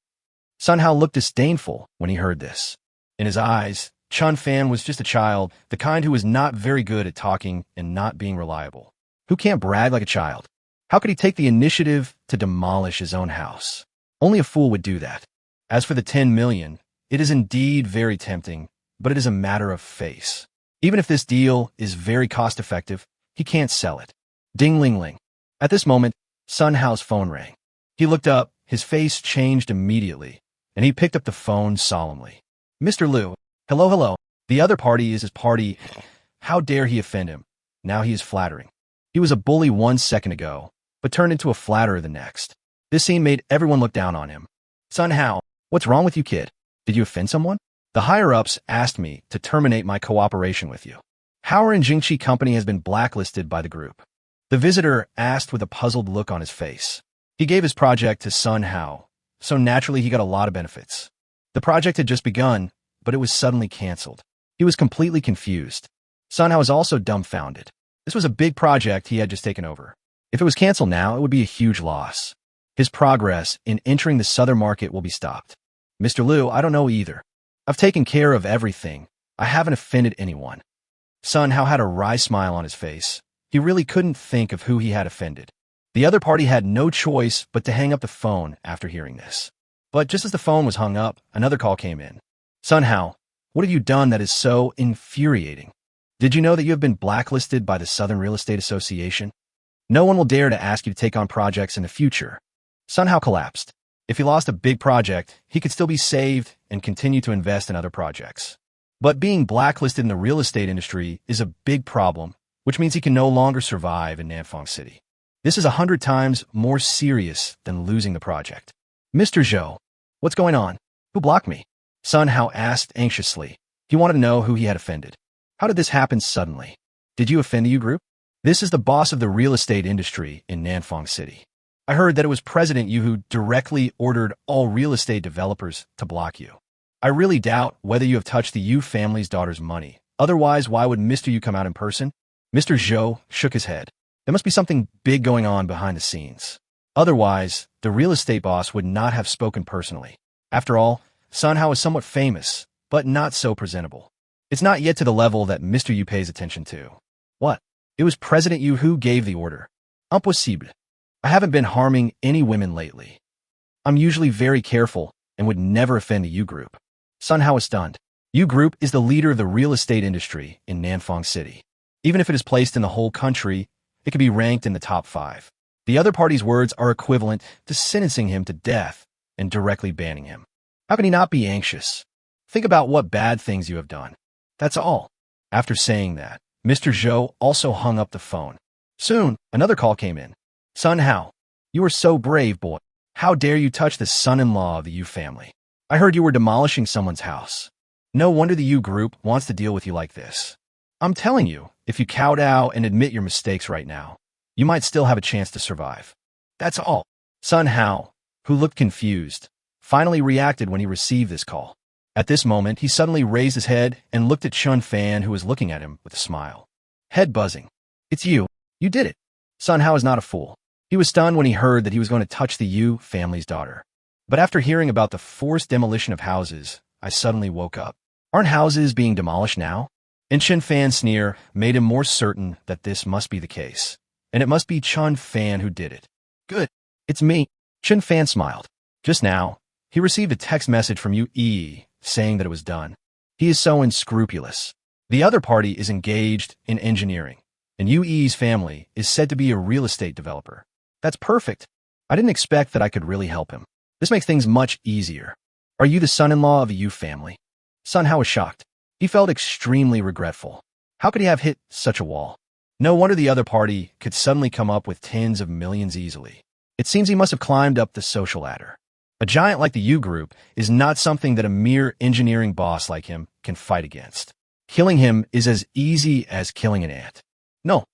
Sun Hao looked disdainful when he heard this. In his eyes, Chen Fan was just a child, the kind who was not very good at talking and not being reliable. Who can't brag like a child? How could he take the initiative to demolish his own house? Only a fool would do that. As for the 10 million, it is indeed very tempting, but it is a matter of face. Even if this deal is very cost-effective, he can't sell it. Ding-ling-ling. At this moment, Sun Hao's phone rang. He looked up, his face changed immediately, and he picked up the phone solemnly. Mr. Liu, hello. The other party is his party. How dare he offend him? Now he is flattering. He was a bully 1 second ago, but turned into a flatterer the next. This scene made everyone look down on him. Sun Hao, what's wrong with you, kid? Did you offend someone? The higher-ups asked me to terminate my cooperation with you. Howren Jingqi Company has been blacklisted by the group. The visitor asked with a puzzled look on his face. He gave his project to Sun Hao, so naturally he got a lot of benefits. The project had just begun, but it was suddenly canceled. He was completely confused. Sun Hao was also dumbfounded. This was a big project he had just taken over. If it was canceled now, it would be a huge loss. His progress in entering the southern market will be stopped. Mr. Liu, I don't know either. I've taken care of everything. I haven't offended anyone. Sun Hao had a wry smile on his face. He really couldn't think of who he had offended. The other party had no choice but to hang up the phone after hearing this. But just as the phone was hung up, another call came in. Sun Hao, what have you done that is so infuriating? Did you know that you have been blacklisted by the Southern Real Estate Association? No one will dare to ask you to take on projects in the future. Sun Hao collapsed. If he lost a big project, he could still be saved and continue to invest in other projects. But being blacklisted in the real estate industry is a big problem, which means he can no longer survive in Nanfang City. This is 100 times more serious than losing the project. Mr. Zhou, what's going on? Who blocked me? Sun Hao asked anxiously. He wanted to know who he had offended. How did this happen suddenly? Did you offend the U Group? This is the boss of the real estate industry in Nanfang City. I heard that it was President Yu who directly ordered all real estate developers to block you. I really doubt whether you have touched the Yu family's daughter's money. Otherwise, why would Mr. Yu come out in person? Mr. Zhou shook his head. There must be something big going on behind the scenes. Otherwise, the real estate boss would not have spoken personally. After all, Sun Hao is somewhat famous, but not so presentable. It's not yet to the level that Mr. Yu pays attention to. What? It was President Yu who gave the order. Impossible. I haven't been harming any women lately. I'm usually very careful and would never offend the U Group. Sun Hao is stunned. U Group is the leader of the real estate industry in Nanfang City. Even if it is placed in the whole country, it could be ranked in the top 5. The other party's words are equivalent to sentencing him to death and directly banning him. How can he not be anxious? Think about what bad things you have done. That's all. After saying that, Mr. Zhou also hung up the phone. Soon, another call came in. Sun Hao, you are so brave, boy. How dare you touch the son-in-law of the Yu family? I heard you were demolishing someone's house. No wonder the U Group wants to deal with you like this. I'm telling you, if you kowtow and admit your mistakes right now, you might still have a chance to survive. That's all. Sun Hao, who looked confused, finally reacted when he received this call. At this moment, he suddenly raised his head and looked at Chen Fan, who was looking at him with a smile. Head buzzing. It's you. You did it. Sun Hao is not a fool. He was stunned when he heard that he was going to touch the Yu family's daughter. But after hearing about the forced demolition of houses, I suddenly woke up. Aren't houses being demolished now? And Chen Fan's sneer made him more certain that this must be the case. And it must be Chen Fan who did it. Good. It's me. Chen Fan smiled. Just now, he received a text message from Yu Yi saying that it was done. He is so unscrupulous. The other party is engaged in engineering, and Yu Yi's family is said to be a real estate developer. That's perfect. I didn't expect that I could really help him. This makes things much easier. Are you the son-in-law of a Yu family? Sun Hao was shocked. He felt extremely regretful. How could he have hit such a wall? No wonder the other party could suddenly come up with tens of millions easily. It seems he must have climbed up the social ladder. A giant like the U Group is not something that a mere engineering boss like him can fight against. Killing him is as easy as killing an ant. No.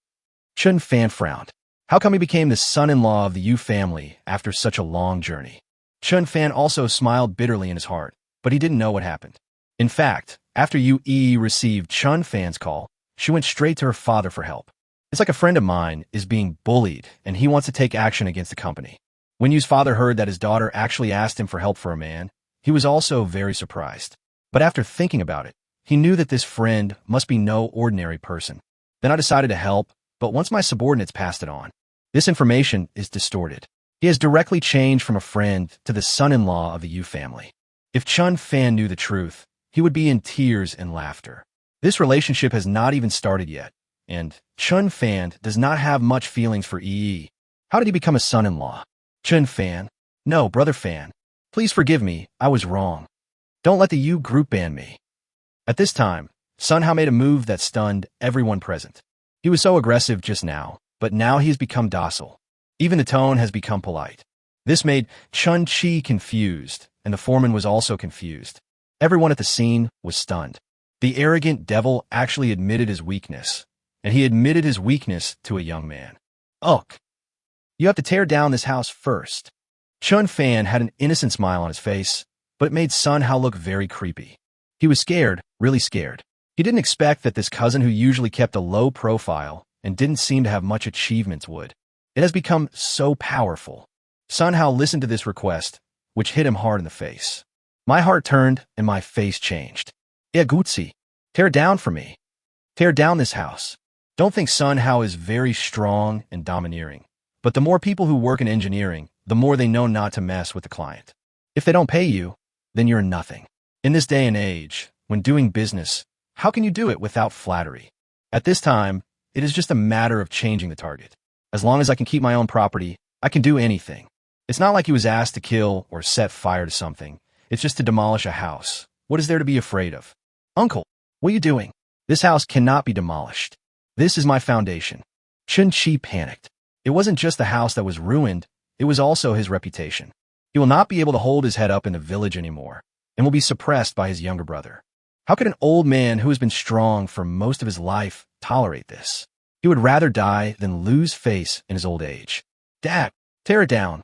Chen Fan frowned. How come he became the son-in-law of the Yu family after such a long journey? Chen Fan also smiled bitterly in his heart, but he didn't know what happened. In fact, after Yu Yi received Chen Fan's call, she went straight to her father for help. It's like a friend of mine is being bullied, and he wants to take action against the company. When Yu's father heard that his daughter actually asked him for help for a man, he was also very surprised. But after thinking about it, he knew that this friend must be no ordinary person. Then I decided to help, but once my subordinates passed it on, this information is distorted. He has directly changed from a friend to the son-in-law of the Yu family. If Chen Fan knew the truth, he would be in tears and laughter. This relationship has not even started yet, and Chen Fan does not have much feelings for Yi. How did he become a son-in-law? Chen Fan? No, Brother Fan. Please forgive me, I was wrong. Don't let the Yu Group ban me. At this time, Sun Hao made a move that stunned everyone present. He was so aggressive just now, but now he has become docile. Even the tone has become polite. This made Chun Chi confused, and the foreman was also confused. Everyone at the scene was stunned. The arrogant devil actually admitted his weakness, and he admitted his weakness to a young man. Ugh. You have to tear down this house first. Chen Fan had an innocent smile on his face, but it made Sun Hao look very creepy. He was scared, really scared. He didn't expect that this cousin who usually kept a low profile and didn't seem to have much achievements would. It has become so powerful. Sun Hao listened to this request, which hit him hard in the face. My heart turned and my face changed. Yeah, Gutsi, tear it down for me. Tear down this house. Don't think Sun Hao is very strong and domineering. But the more people who work in engineering, the more they know not to mess with the client. If they don't pay you, then you're nothing. In this day and age, when doing business, how can you do it without flattery? At this time, it is just a matter of changing the target. As long as I can keep my own property, I can do anything. It's not like he was asked to kill or set fire to something. It's just to demolish a house. What is there to be afraid of? Uncle, what are you doing? This house cannot be demolished. This is my foundation. Chen Chi panicked. It wasn't just the house that was ruined, it was also his reputation. He will not be able to hold his head up in the village anymore, and will be suppressed by his younger brother. How could an old man who has been strong for most of his life tolerate this? He would rather die than lose face in his old age. Dad, tear it down.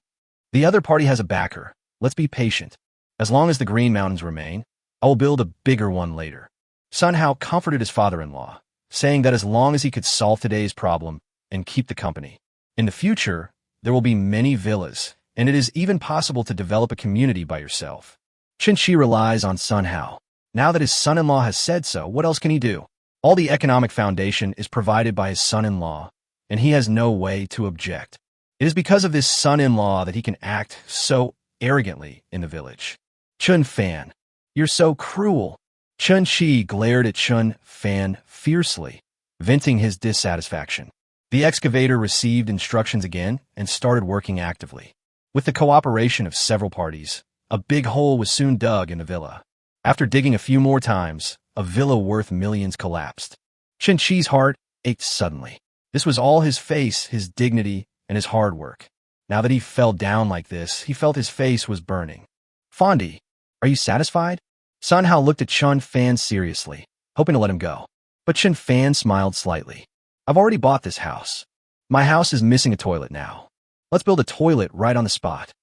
The other party has a backer. Let's be patient. As long as the Green Mountains remain, I will build a bigger one later. Sun Hao comforted his father-in-law, saying that as long as he could solve today's problem and keep the company, in the future, there will be many villas, and it is even possible to develop a community by yourself. Chen Chi relies on Sun Hao. Now that his son-in-law has said so, what else can he do? All the economic foundation is provided by his son-in-law, and he has no way to object. It is because of this son-in-law that he can act so arrogantly in the village. Chen Fan, you're so cruel. Chen Chi glared at Chen Fan fiercely, venting his dissatisfaction. The excavator received instructions again and started working actively. With the cooperation of several parties, a big hole was soon dug in the villa. After digging a few more times, a villa worth millions collapsed. Chen Chi's heart ached suddenly. This was all his face, his dignity, and his hard work. Now that he fell down like this, he felt his face was burning. Fondi, are you satisfied? Sun Hao looked at Chen Fan seriously, hoping to let him go. But Chen Fan smiled slightly. I've already bought this house. My house is missing a toilet now. Let's build a toilet right on the spot.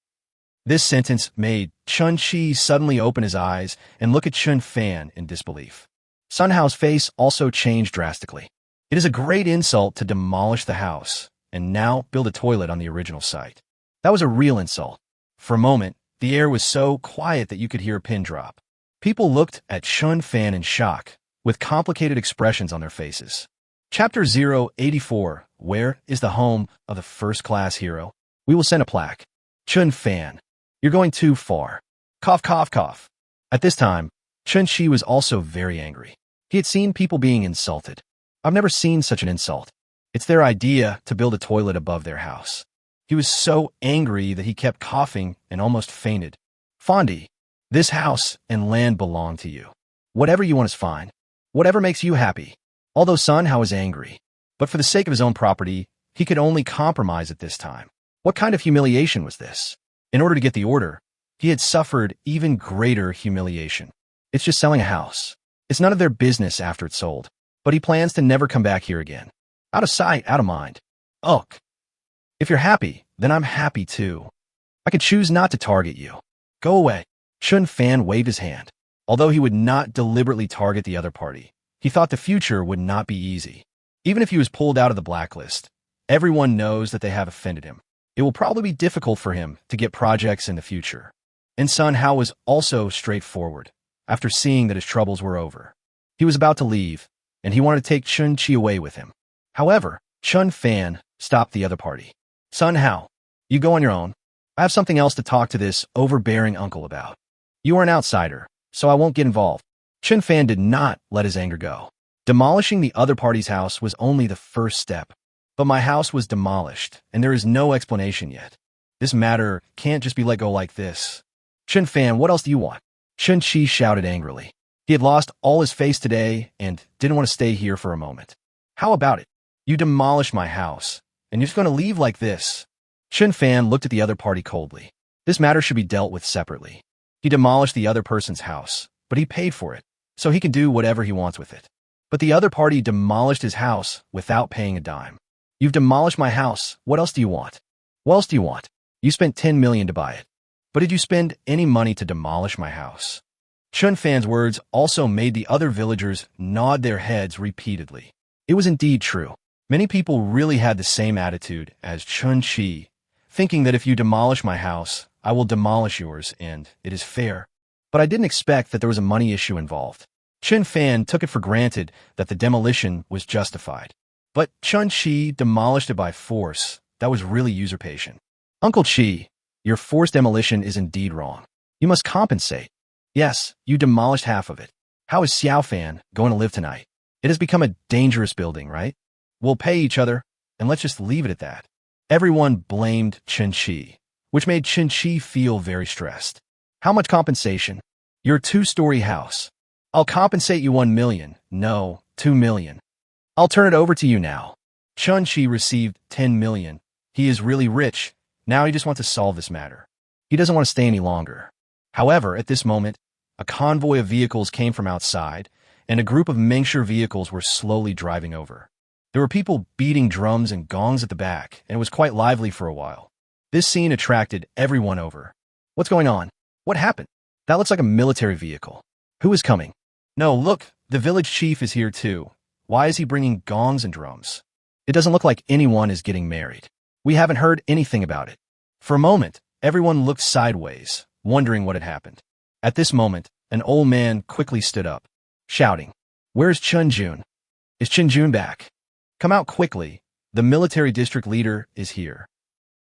This sentence made Chen Chi suddenly open his eyes and look at Chen Fan in disbelief. Sun Hao's face also changed drastically. It is a great insult to demolish the house and now build a toilet on the original site. That was a real insult. For a moment, the air was so quiet that you could hear a pin drop. People looked at Chen Fan in shock, with complicated expressions on their faces. Chapter 084, Where is the home of the first-class hero? We will send a plaque. Chen Fan, you're going too far. Cough, cough, cough. At this time, Chen Chi was also very angry. He had seen people being insulted. I've never seen such an insult. It's their idea to build a toilet above their house. He was so angry that he kept coughing and almost fainted. Fondi, this house and land belong to you. Whatever you want is fine. Whatever makes you happy. Although Sun Hao was angry, but for the sake of his own property, he could only compromise at this time. What kind of humiliation was this? In order to get the order, he had suffered even greater humiliation. It's just selling a house. It's none of their business after it's sold, but he plans to never come back here again. Out of sight, out of mind. Ugh. If you're happy, then I'm happy too. I could choose not to target you. Go away. Chen Fan waved his hand. Although he would not deliberately target the other party, he thought the future would not be easy. Even if he was pulled out of the blacklist, everyone knows that they have offended him. It will probably be difficult for him to get projects in the future. And Sun Hao was also straightforward, after seeing that his troubles were over. He was about to leave, and he wanted to take Chen Chi away with him. However, Chen Fan stopped the other party. Sun Hao, you go on your own. I have something else to talk to this overbearing uncle about. You are an outsider, so I won't get involved. Chen Fan did not let his anger go. Demolishing the other party's house was only the first step. But my house was demolished, and there is no explanation yet. This matter can't just be let go like this. Chen Fan, what else do you want? Chen Chi shouted angrily. He had lost all his face today and didn't want to stay here for a moment. How about it? You demolished my house, and you're just going to leave like this. Chen Fan looked at the other party coldly. This matter should be dealt with separately. He demolished the other person's house, but he paid for it, so he can do whatever he wants with it. But the other party demolished his house without paying a dime. You've demolished my house. What else do you want? What else do you want? You spent 10 million to buy it. But did you spend any money to demolish my house? Chen Fan's words also made the other villagers nod their heads repeatedly. It was indeed true. Many people really had the same attitude as Chen Qi, thinking that if you demolish my house, I will demolish yours, and it is fair. But I didn't expect that there was a money issue involved. Chen Fan took it for granted that the demolition was justified. But Chen Qi demolished it by force. That was really usurpation. Uncle Qi, your forced demolition is indeed wrong. You must compensate. Yes, you demolished half of it. How is Xiao Fan going to live tonight? It has become a dangerous building, right? We'll pay each other, and let's just leave it at that. Everyone blamed Chen Qi, which made Chen Qi feel very stressed. How much compensation? Your 2-story house. I'll compensate you 1 million. No, 2 million. I'll turn it over to you now. Chen Qi received 10 million. He is really rich. Now he just wants to solve this matter. He doesn't want to stay any longer. However, at this moment, a convoy of vehicles came from outside, and a group of Mengshi vehicles were slowly driving over. There were people beating drums and gongs at the back, and it was quite lively for a while. This scene attracted everyone over. What's going on? What happened? That looks like a military vehicle. Who is coming? No, look, the village chief is here too. Why is he bringing gongs and drums? It doesn't look like anyone is getting married. We haven't heard anything about it. For a moment, everyone looked sideways, wondering what had happened. At this moment, an old man quickly stood up, shouting, "Where's Chen Jun? Is Chen Jun back? Come out quickly. The military district leader is here."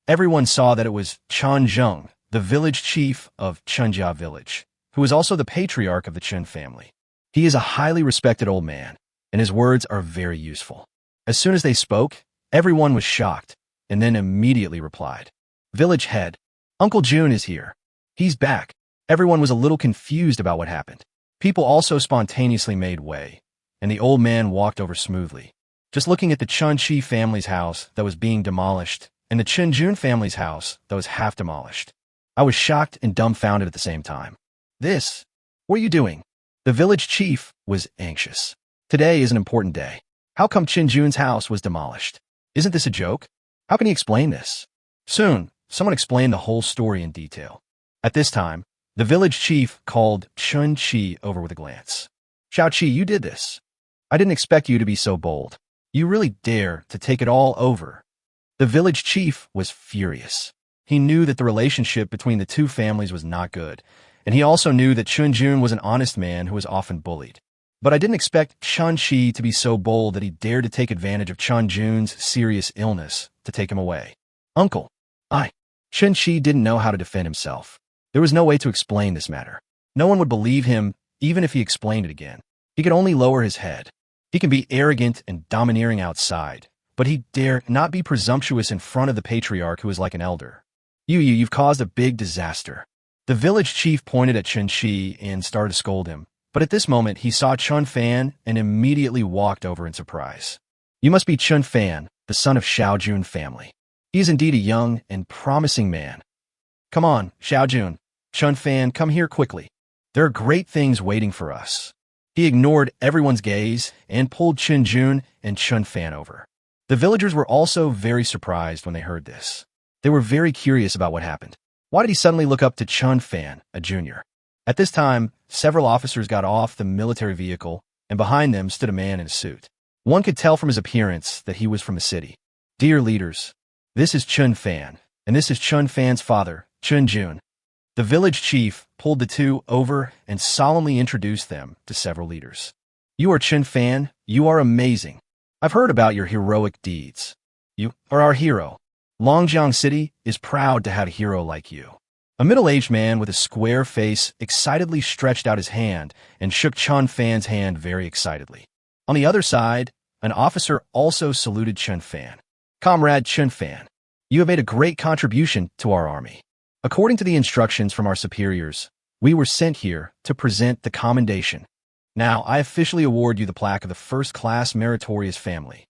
Everyone saw that it was Chen Zheng, the village chief of Chenjia village, who is also the patriarch of the Chen family. He is a highly respected old man, and his words are very useful. As soon as they spoke, everyone was shocked, and then immediately replied, "Village head, Uncle Jun is here. He's back." Everyone was a little confused about what happened. People also spontaneously made way, and the old man walked over smoothly. Just looking at the Chen Qi family's house that was being demolished, and the Chen Jun family's house that was half demolished, I was shocked and dumbfounded at the same time. What are you doing? The village chief was anxious. Today is an important day. How come Chen Jun's house was demolished? Isn't this a joke? How can he explain this? Soon, someone explained the whole story in detail. At this time, the village chief called Chen Qi over with a glance. "Xiao Qi, you did this. I didn't expect you to be so bold. You really dare to take it all over." The village chief was furious. He knew that the relationship between the two families was not good, and he also knew that Chen Jun was an honest man who was often bullied. But I didn't expect Chen Qi to be so bold that he dared to take advantage of Chen Jun's serious illness to take him away. "Uncle, Chen Qi didn't know how to defend himself. There was no way to explain this matter. No one would believe him even if he explained it again. He could only lower his head. He can be arrogant and domineering outside, but he dare not be presumptuous in front of the patriarch who is like an elder. You've caused a big disaster." The village chief pointed at Chen Qi and started to scold him, but at this moment he saw Chen Fan and immediately walked over in surprise. "You must be Chen Fan, the son of Xiao Jun family. He is indeed a young and promising man. Come on, Xiao Jun. Chen Fan, come here quickly. There are great things waiting for us." He ignored everyone's gaze and pulled Chen Jun and Chen Fan over. The villagers were also very surprised when they heard this. They were very curious about what happened. Why did he suddenly look up to Chen Fan, a junior? At this time, several officers got off the military vehicle, and behind them stood a man in a suit. One could tell from his appearance that he was from the city. "Dear leaders, this is Chen Fan, and this is Chen Fan's father, Chen Jun." The village chief pulled the two over and solemnly introduced them to several leaders. "You are Chen Fan. You are amazing. I've heard about your heroic deeds. You are our hero. Longjiang City is proud to have a hero like you." A middle-aged man with a square face excitedly stretched out his hand and shook Chen Fan's hand very excitedly. On the other side, an officer also saluted Chen Fan. "Comrade Chen Fan, you have made a great contribution to our army. According to the instructions from our superiors, we were sent here to present the commendation. Now, I officially award you the plaque of the first-class meritorious family."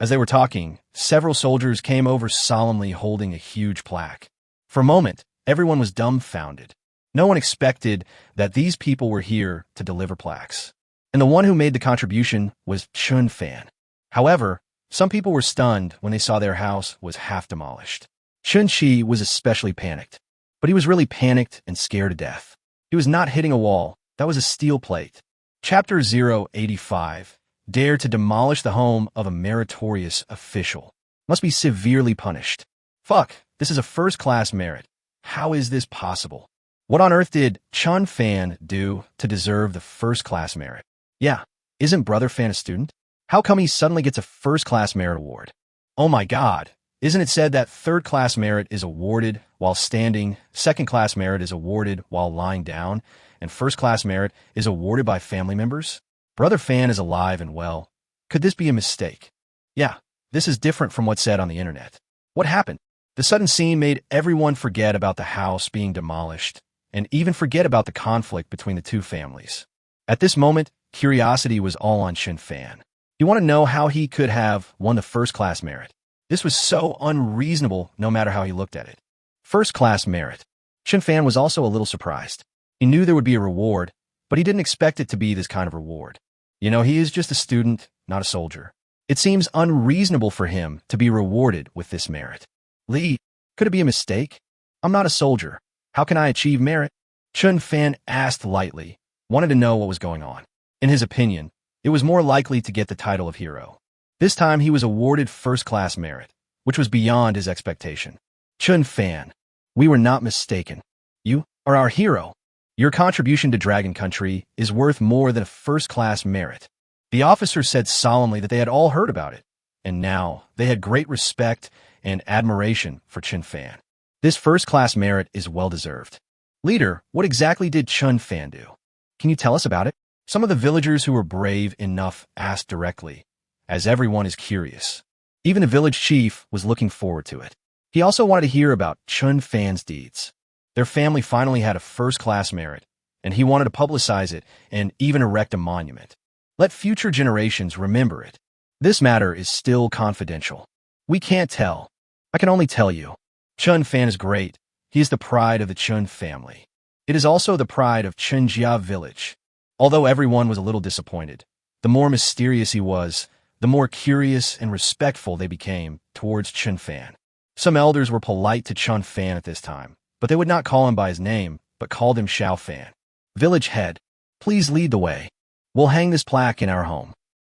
As they were talking, several soldiers came over solemnly holding a huge plaque. For a moment, everyone was dumbfounded. No one expected that these people were here to deliver plaques. And the one who made the contribution was Chen Fan. However, Some people were stunned when they saw their house was half demolished. Chen Shi was especially panicked, but he was really panicked and scared to death. He was not hitting a wall. That was a steel plate. Chapter 085. Dare to demolish the home of a meritorious official. Must be severely punished. Fuck, this is a first-class merit. How is this possible? What on earth did Chen Fan do to deserve the first-class merit? Yeah, isn't Brother Fan a student? How come he suddenly gets a first-class merit award? Oh my god, isn't it said that third-class merit is awarded while standing, second-class merit is awarded while lying down, and first-class merit is awarded by family members? Brother Fan is alive and well. Could this be a mistake? Yeah, this is different from what's said on the internet. What happened? The sudden scene made everyone forget about the house being demolished, and even forget about the conflict between the two families. At this moment, curiosity was all on Chen Fan. He wanted to know how he could have won the first-class merit. This was so unreasonable no matter how he looked at it. First-class merit. Chen Fan was also a little surprised. He knew there would be a reward, but he didn't expect it to be this kind of reward. You know, he is just a student, not a soldier. It seems unreasonable for him to be rewarded with this merit. Lee, could it be a mistake? I'm not a soldier. How can I achieve merit? Chen Fan asked lightly, wanted to know what was going on. In his opinion, it was more likely to get the title of hero. This time he was awarded first-class merit, which was beyond his expectation. Chen Fan, we were not mistaken. You are our hero. Your contribution to Dragon Country is worth more than a first-class merit. The officer said solemnly that they had all heard about it, and now they had great respect and admiration for Chen Fan. This first-class merit is well-deserved. Leader, what exactly did Chen Fan do? Can you tell us about it? Some of the villagers who were brave enough asked directly, as everyone is curious. Even the village chief was looking forward to it. He also wanted to hear about Chen Fan's deeds. Their family finally had a first-class merit, and he wanted to publicize it and even erect a monument. Let future generations remember it. This matter is still confidential. We can't tell. I can only tell you. Chen Fan is great. He is the pride of the Chen family. It is also the pride of Chenjia village. Although everyone was a little disappointed, the more mysterious he was, the more curious and respectful they became towards Chen Fan. Some elders were polite to Chen Fan at this time, but they would not call him by his name, but called him Xiao Fan. Village head, please lead the way. We'll hang this plaque in our home.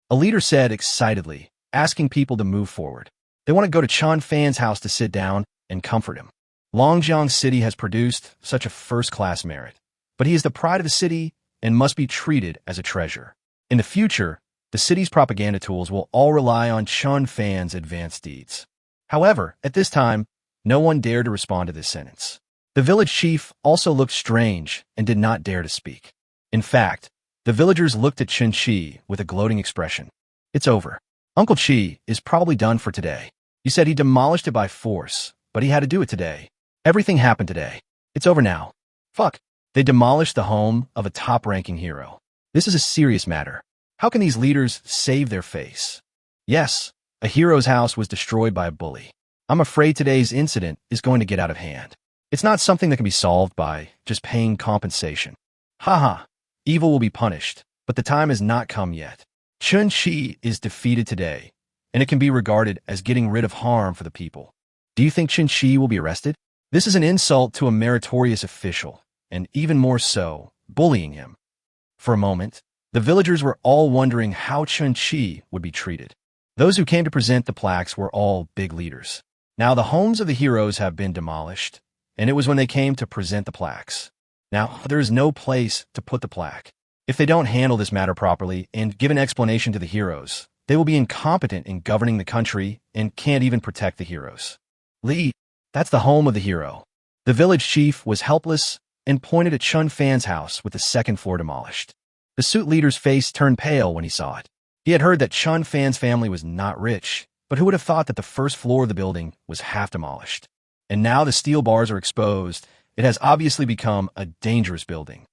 A leader said excitedly, asking people to move forward. They want to go to Chen Fan's house to sit down and comfort him. Longjiang City has produced such a first-class merit, but he is the pride of the city and must be treated as a treasure. In the future, the city's propaganda tools will all rely on Chen Fan's advanced deeds. However, at this time, no one dared to respond to this sentence. The village chief also looked strange and did not dare to speak. In fact, the villagers looked at Chen Chi with a gloating expression. It's over. Uncle Chi is probably done for today. You said he demolished it by force, but he had to do it today. Everything happened today. It's over now. Fuck. They demolished the home of a top-ranking hero. This is a serious matter. How can these leaders save their face? Yes, a hero's house was destroyed by a bully. I'm afraid today's incident is going to get out of hand. It's not something that can be solved by just paying compensation. Haha, evil will be punished, but the time has not come yet. Chen Chi is defeated today, and it can be regarded as getting rid of harm for the people. Do you think Chen Chi will be arrested? This is an insult to a meritorious official, and even more so, bullying him. For a moment, the villagers were all wondering how Chen Chi would be treated. Those who came to present the plaques were all big leaders. Now the homes of the heroes have been demolished, and it was when they came to present the plaques. Now, there is no place to put the plaque. If they don't handle this matter properly and give an explanation to the heroes, they will be incompetent in governing the country and can't even protect the heroes. Lee, that's the home of the hero. The village chief was helpless and pointed at Chen Fan's house with the second floor demolished. The suit leader's face turned pale when he saw it. He had heard that Chen Fan's family was not rich, but who would have thought that the first floor of the building was half demolished? And now the steel bars are exposed. It has obviously become a dangerous building.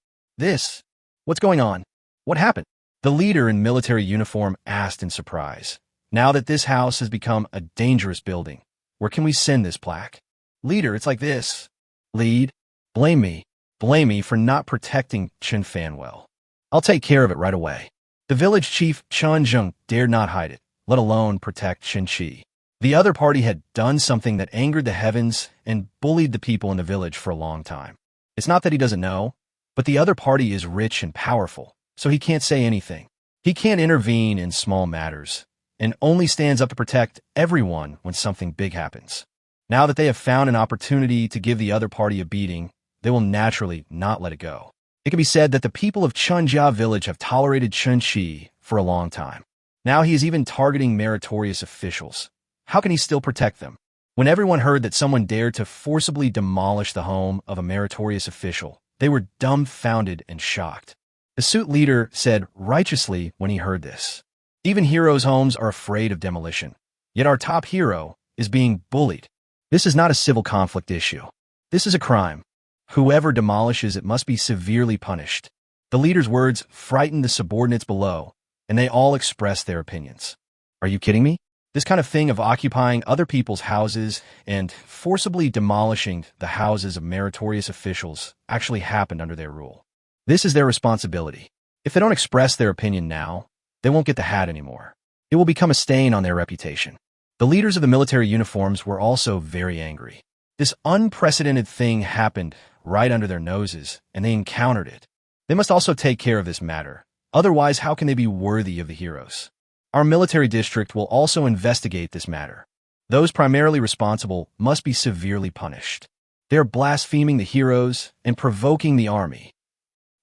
What's going on? What happened? The leader in military uniform asked in surprise. Now that this house has become a dangerous building, where can we send this plaque? Leader, it's like this. Lead, blame me. Blame me for not protecting Chen Fan well. I'll take care of it right away. The village chief, Chen Zheng, dared not hide it. let alone protect Chen Chi. The other party had done something that angered the heavens and bullied the people in the village for a long time. It's not that he doesn't know, but the other party is rich and powerful, so he can't say anything. He can't intervene in small matters, and only stands up to protect everyone when something big happens. Now that they have found an opportunity to give the other party a beating, they will naturally not let it go. It can be said that the people of Chunjia village have tolerated Chen Chi for a long time. Now he is even targeting meritorious officials. How can he still protect them? When everyone heard that someone dared to forcibly demolish the home of a meritorious official, they were dumbfounded and shocked. The suit leader said righteously when he heard this. Even heroes' homes are afraid of demolition. Yet our top hero is being bullied. This is not a civil conflict issue. This is a crime. Whoever demolishes it must be severely punished. The leader's words frightened the subordinates below, and they all expressed their opinions. Are you kidding me? This kind of thing of occupying other people's houses and forcibly demolishing the houses of meritorious officials actually happened under their rule. This is their responsibility. If they don't express their opinion now, they won't get the hat anymore. It will become a stain on their reputation. The leaders of the military uniforms were also very angry. This unprecedented thing happened right under their noses, and they encountered it. They must also take care of this matter. Otherwise, how can they be worthy of the heroes? Our military district will also investigate this matter. Those primarily responsible must be severely punished. They are blaspheming the heroes and provoking the army.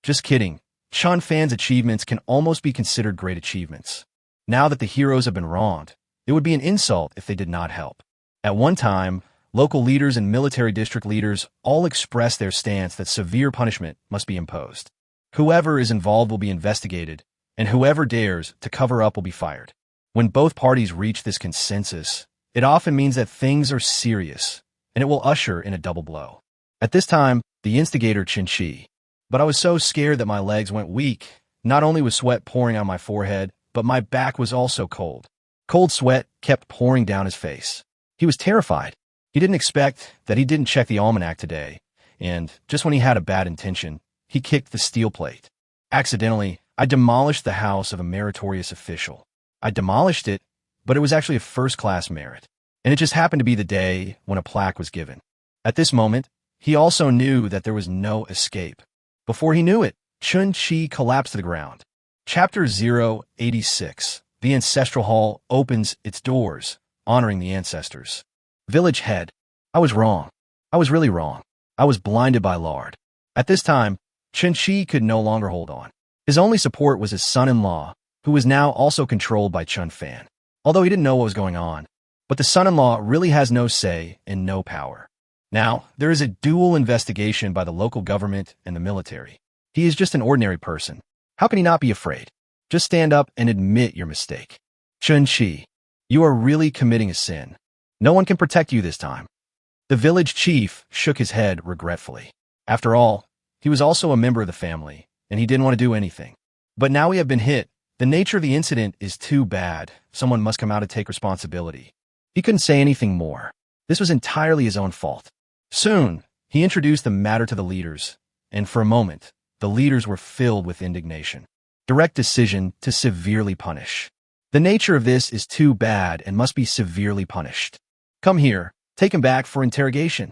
Just kidding. Chen Fan's achievements can almost be considered great achievements. Now that the heroes have been wronged, it would be an insult if they did not help. At one time, local leaders and military district leaders all expressed their stance that severe punishment must be imposed. Whoever is involved will be investigated, and whoever dares to cover up will be fired. When both parties reach this consensus, it often means that things are serious, and it will usher in a double blow. At this time, the instigator Chen Chi. But I was so scared that my legs went weak. Not only was sweat pouring on my forehead, but my back was also cold. Cold sweat kept pouring down his face. He was terrified. He didn't expect that he didn't check the almanac today, and just when he had a bad intention, he kicked the steel plate. Accidentally, I demolished the house of a meritorious official. I demolished it, but it was actually a first-class merit, and it just happened to be the day when a plaque was given. At this moment, he also knew that there was no escape. Before he knew it, Chen Chi collapsed to the ground. Chapter 086. The Ancestral Hall opens its doors, honoring the ancestors. Village head. I was wrong. I was really wrong. I was blinded by lard. At this time, Chen Chi could no longer hold on. His only support was his son-in-law, who was now also controlled by Chen Fan. Although he didn't know what was going on, but the son-in-law really has no say and no power. Now, there is a dual investigation by the local government and the military. He is just an ordinary person. How can he not be afraid? Just stand up and admit your mistake. Chen Chi, you are really committing a sin. No one can protect you this time. The village chief shook his head regretfully. After all, he was also a member of the family, and he didn't want to do anything. But now we have been hit. The nature of the incident is too bad. Someone must come out and take responsibility. He couldn't say anything more. This was entirely his own fault. Soon, he introduced the matter to the leaders, and for a moment, the leaders were filled with indignation. Direct decision to severely punish. The nature of this is too bad and must be severely punished. Come here, take him back for interrogation.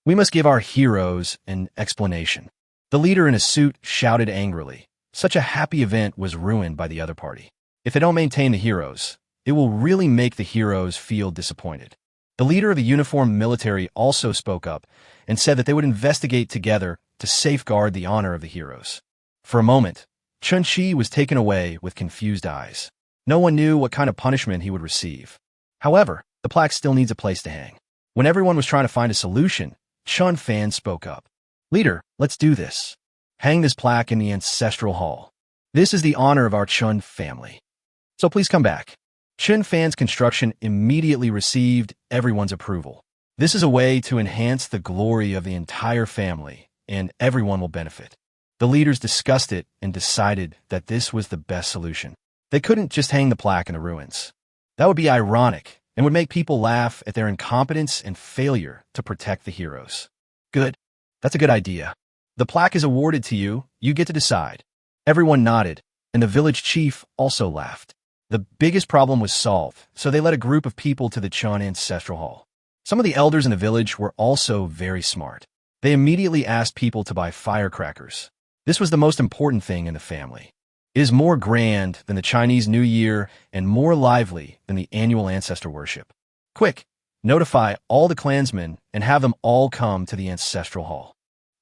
We must give our heroes an explanation. The leader in a suit shouted angrily. Such a happy event was ruined by the other party. If they don't maintain the heroes, it will really make the heroes feel disappointed. The leader of the uniformed military also spoke up and said that they would investigate together to safeguard the honor of the heroes. For a moment, Chen Chi was taken away with confused eyes. No one knew what kind of punishment he would receive. However, the plaque still needs a place to hang. When everyone was trying to find a solution, Chen Fan spoke up. Leader, let's do this. Hang this plaque in the Ancestral Hall. This is the honor of our Chen family. So please come back. Chen Fan's construction immediately received everyone's approval. This is a way to enhance the glory of the entire family, and everyone will benefit. The leaders discussed it and decided that this was the best solution. They couldn't just hang the plaque in the ruins. That would be ironic and would make people laugh at their incompetence and failure to protect the heroes. Good. That's a good idea. The plaque is awarded to you. You get to decide. Everyone nodded, and the village chief also laughed. The biggest problem was solved, so they led a group of people to the Chen ancestral hall. Some of the elders in the village were also very smart. They immediately asked people to buy firecrackers. This was the most important thing in the family. It is more grand than the Chinese New Year and more lively than the annual ancestor worship. Quick, notify all the clansmen and have them all come to the ancestral hall.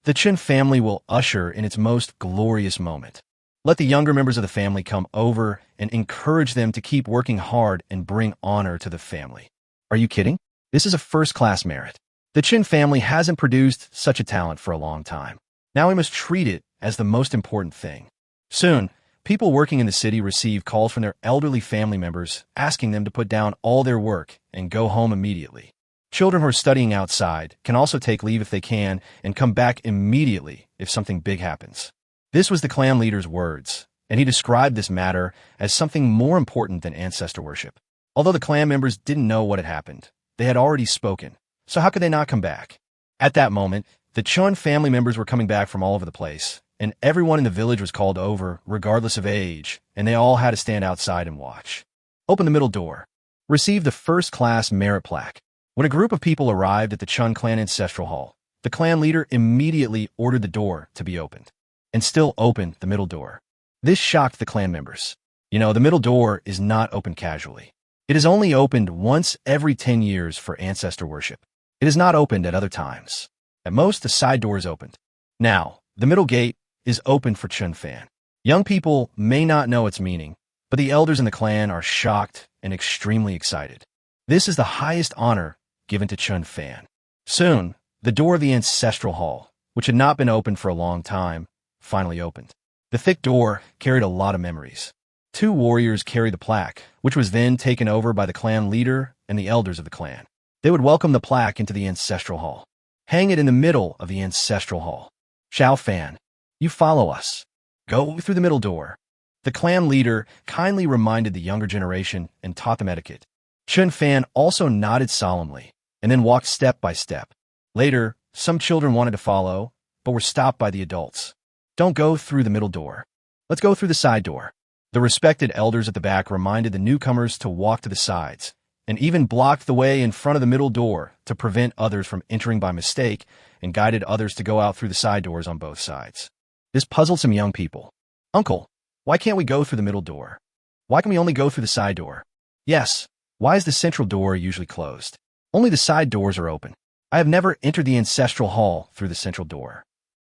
The Chen family will usher in its most glorious moment. Let the younger members of the family come over and encourage them to keep working hard and bring honor to the family. Are you kidding? This is a first-class merit. The Chen family hasn't produced such a talent for a long time. Now we must treat it as the most important thing. Soon, people working in the city receive calls from their elderly family members asking them to put down all their work and go home immediately. Children who are studying outside can also take leave if they can and come back immediately if something big happens. This was the clan leader's words, and he described this matter as something more important than ancestor worship. Although the clan members didn't know what had happened, they had already spoken, so how could they not come back? At that moment, the Chen family members were coming back from all over the place, and everyone in the village was called over, regardless of age, and they all had to stand outside and watch. Open the middle door. Receive the first-class merit plaque. When a group of people arrived at the Chen clan ancestral hall, the clan leader immediately ordered the door to be opened, and still opened the middle door. This shocked the clan members. You know, the middle door is not opened casually. It is only opened once every 10 years for ancestor worship. It is not opened at other times. At most, the side door is opened. Now, the middle gate is opened for Chen Fan. Young people may not know its meaning, but the elders in the clan are shocked and extremely excited. This is the highest honor given to Chen Fan. Soon, the door of the ancestral hall, which had not been opened for a long time, finally opened. The thick door carried a lot of memories. 2 warriors carried the plaque, which was then taken over by the clan leader and the elders of the clan. They would welcome the plaque into the ancestral hall. Hang it in the middle of the ancestral hall. Xiao Fan, you follow us. Go through the middle door. The clan leader kindly reminded the younger generation and taught them etiquette. Chen Fan also nodded solemnly and then walked step by step. Later, some children wanted to follow, but were stopped by the adults. Don't go through the middle door. Let's go through the side door. The respected elders at the back reminded the newcomers to walk to the sides, and even blocked the way in front of the middle door to prevent others from entering by mistake and guided others to go out through the side doors on both sides. This puzzled some young people. Uncle, why can't we go through the middle door? Why can we only go through the side door? Yes, why is the central door usually closed? Only the side doors are open. I have never entered the ancestral hall through the central door.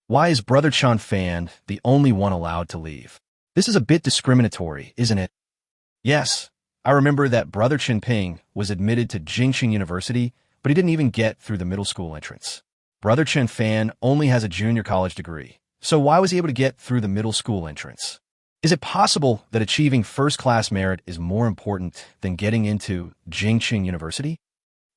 Why is Brother Chen Fan the only one allowed to leave? This is a bit discriminatory, isn't it? Yes, I remember that Brother Chen Ping was admitted to Jingxing University, but he didn't even get through the middle school entrance. Brother Chen Fan only has a junior college degree, so why was he able to get through the middle school entrance? Is it possible that achieving first-class merit is more important than getting into Jingxing University?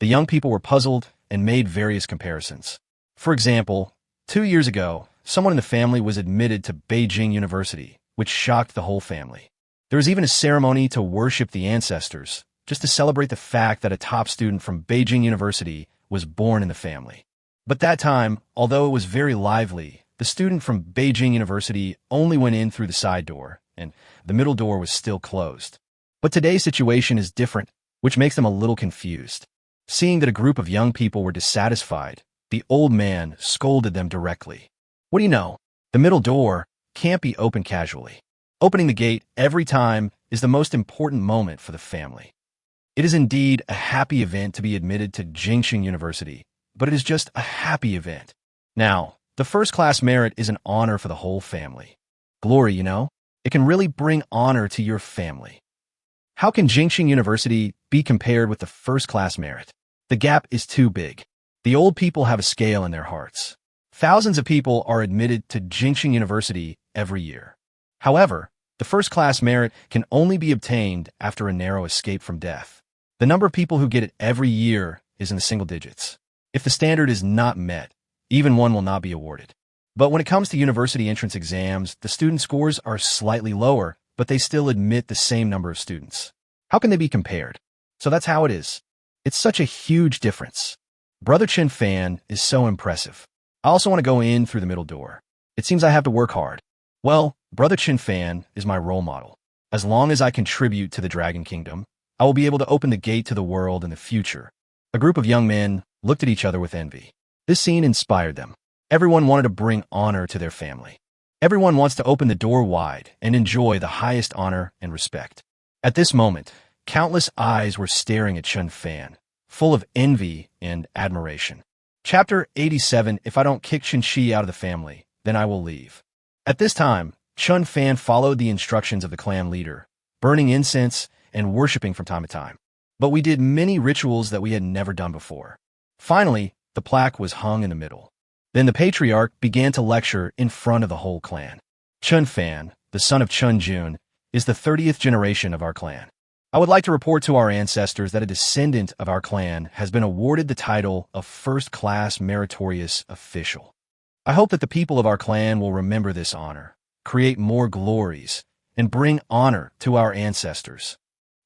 The young people were puzzled and made various comparisons. For example, 2 years ago, someone in the family was admitted to Beijing University, which shocked the whole family. There was even a ceremony to worship the ancestors, just to celebrate the fact that a top student from Beijing University was born in the family. But that time, although it was very lively, the student from Beijing University only went in through the side door, and the middle door was still closed. But today's situation is different, which makes them a little confused. Seeing that a group of young people were dissatisfied, the old man scolded them directly. What do you know? The middle door can't be opened casually. Opening the gate every time is the most important moment for the family. It is indeed a happy event to be admitted to Jingxing University, but it is just a happy event. Now, the first-class merit is an honor for the whole family. Glory, you know? It can really bring honor to your family. How can Jingxing University be compared with the first-class merit? The gap is too big. The old people have a scale in their hearts. Thousands of people are admitted to Jingxing University every year. However, the first-class merit can only be obtained after a narrow escape from death. The number of people who get it every year is in the single digits. If the standard is not met, even one will not be awarded. But when it comes to university entrance exams, the student scores are slightly lower, but they still admit the same number of students. How can they be compared? So that's how it is. It's such a huge difference. Brother Chen Fan is so impressive. I also want to go in through the middle door. It seems I have to work hard. Well, Brother Chen Fan is my role model. As long as I contribute to the Dragon Kingdom, I will be able to open the gate to the world in the future. A group of young men looked at each other with envy. This scene inspired them. Everyone wanted to bring honor to their family. Everyone wants to open the door wide and enjoy the highest honor and respect. At this moment, countless eyes were staring at Chen Fan, full of envy and admiration. Chapter 87. If I don't kick Chen Shi out of the family, then I will leave. At this time, Chen Fan followed the instructions of the clan leader, burning incense and worshipping from time to time. But we did many rituals that we had never done before. Finally, the plaque was hung in the middle. Then the patriarch began to lecture in front of the whole clan. Chen Fan, the son of Chen Jun, is the 30th generation of our clan. I would like to report to our ancestors that a descendant of our clan has been awarded the title of first-class meritorious official. I hope that the people of our clan will remember this honor, create more glories, and bring honor to our ancestors.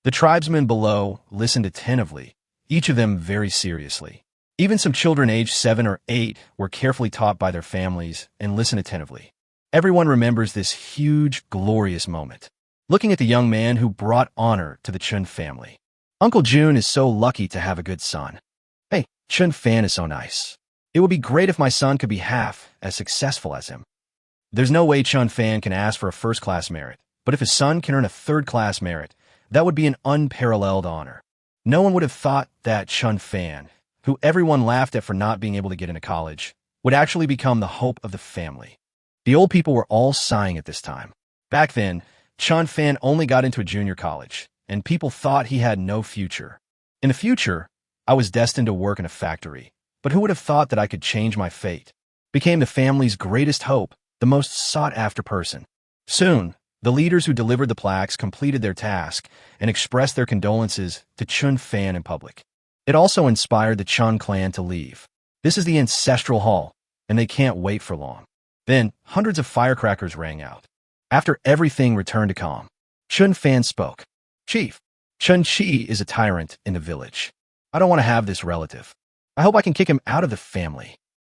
The tribesmen below listened attentively, each of them very seriously. Even some children aged 7 or 8 were carefully taught by their families and listened attentively. Everyone remembers this huge, glorious moment. Looking at the young man who brought honor to the Chen family. Uncle Jun is so lucky to have a good son. Hey, Chen Fan is so nice. It would be great if my son could be half as successful as him. There's no way Chen Fan can ask for a first-class merit, but if his son can earn a third-class merit, that would be an unparalleled honor. No one would have thought that Chen Fan, who everyone laughed at for not being able to get into college, would actually become the hope of the family. The old people were all sighing at this time. Back then, Chen Fan only got into a junior college, and people thought he had no future. In the future, I was destined to work in a factory, but who would have thought that I could change my fate? Became the family's greatest hope, the most sought-after person. Soon, the leaders who delivered the plaques completed their task and expressed their condolences to Chen Fan in public. It also inspired the Chen clan to leave. This is the ancestral hall, and they can't wait for long. Then, hundreds of firecrackers rang out. After everything returned to calm, Chen Fan spoke. Chief, Chen Shi is a tyrant in the village. I don't want to have this relative. I hope I can kick him out of the family.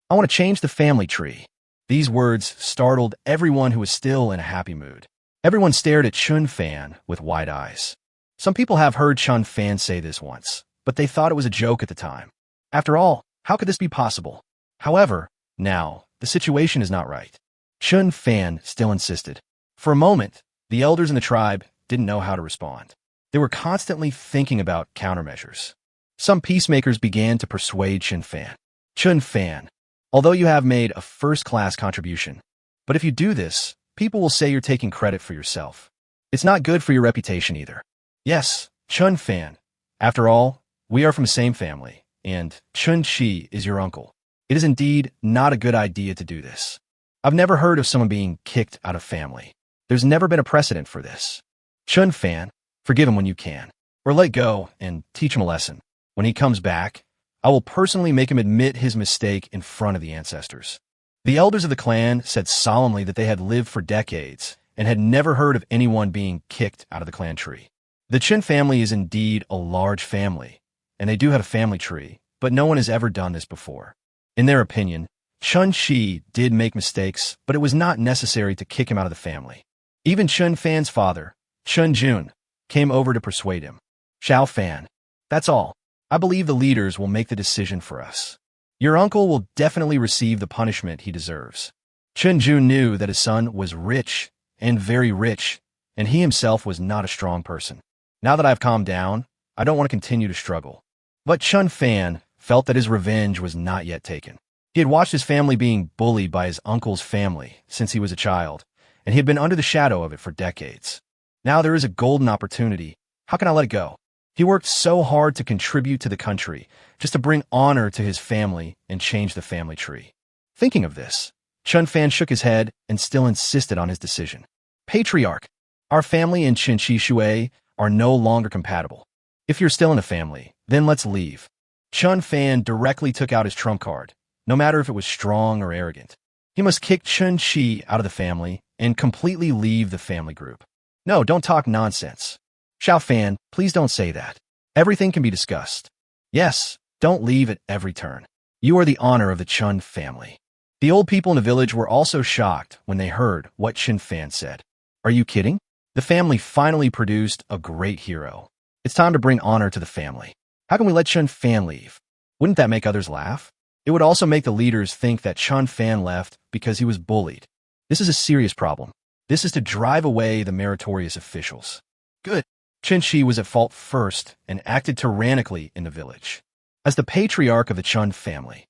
I want to change the family tree. These words startled everyone who was still in a happy mood. Everyone stared at Chen Fan with wide eyes. Some people have heard Chen Fan say this once, but they thought it was a joke at the time. After all, how could this be possible? However, now, the situation is not right. Chen Fan still insisted. For a moment, the elders in the tribe didn't know how to respond. They were constantly thinking about countermeasures. Some peacemakers began to persuade Chen Fan. Chen Fan, although you have made a first-class contribution, but if you do this, people will say you're taking credit for yourself. It's not good for your reputation either. Yes, Chen Fan. After all, we are from the same family, and Chen Shi is your uncle. It is indeed not a good idea to do this. I've never heard of someone being kicked out of family. There's never been a precedent for this. Chen Fan, forgive him when you can, or let go and teach him a lesson. When he comes back, I will personally make him admit his mistake in front of the ancestors. The elders of the clan said solemnly that they had lived for decades and had never heard of anyone being kicked out of the clan tree. The Chen family is indeed a large family, and they do have a family tree, but no one has ever done this before. In their opinion, Chen Shi did make mistakes, but it was not necessary to kick him out of the family. Even Chen Fan's father, Chen Jun, came over to persuade him. Xiao Fan, that's all. I believe the leaders will make the decision for us. Your uncle will definitely receive the punishment he deserves. Chen Jun knew that his son was rich and very rich, and he himself was not a strong person. Now that I've calmed down, I don't want to continue to struggle. But Chen Fan felt that his revenge was not yet taken. He had watched his family being bullied by his uncle's family since he was a child, and he had been under the shadow of it for decades. Now there is a golden opportunity. How can I let it go? He worked so hard to contribute to the country, just to bring honor to his family and change the family tree. Thinking of this, Chen Fan shook his head and still insisted on his decision. Patriarch, our family and Qin Shi Shui are no longer compatible. If you're still in the family, then let's leave. Chen Fan directly took out his trump card, no matter if it was strong or arrogant. He must kick Chen Shi out of the family and completely leave the family group. No, don't talk nonsense. Xiao Fan, please don't say that. Everything can be discussed. Yes, don't leave at every turn. You are the honor of the Chen family. The old people in the village were also shocked when they heard what Chen Fan said. Are you kidding? The family finally produced a great hero. It's time to bring honor to the family. How can we let Chen Fan leave? Wouldn't that make others laugh? It would also make the leaders think that Chen Fan left because he was bullied. This is a serious problem. This is to drive away the meritorious officials. Good. Chen Shi was at fault first and acted tyrannically in the village. As the patriarch of the Chen family,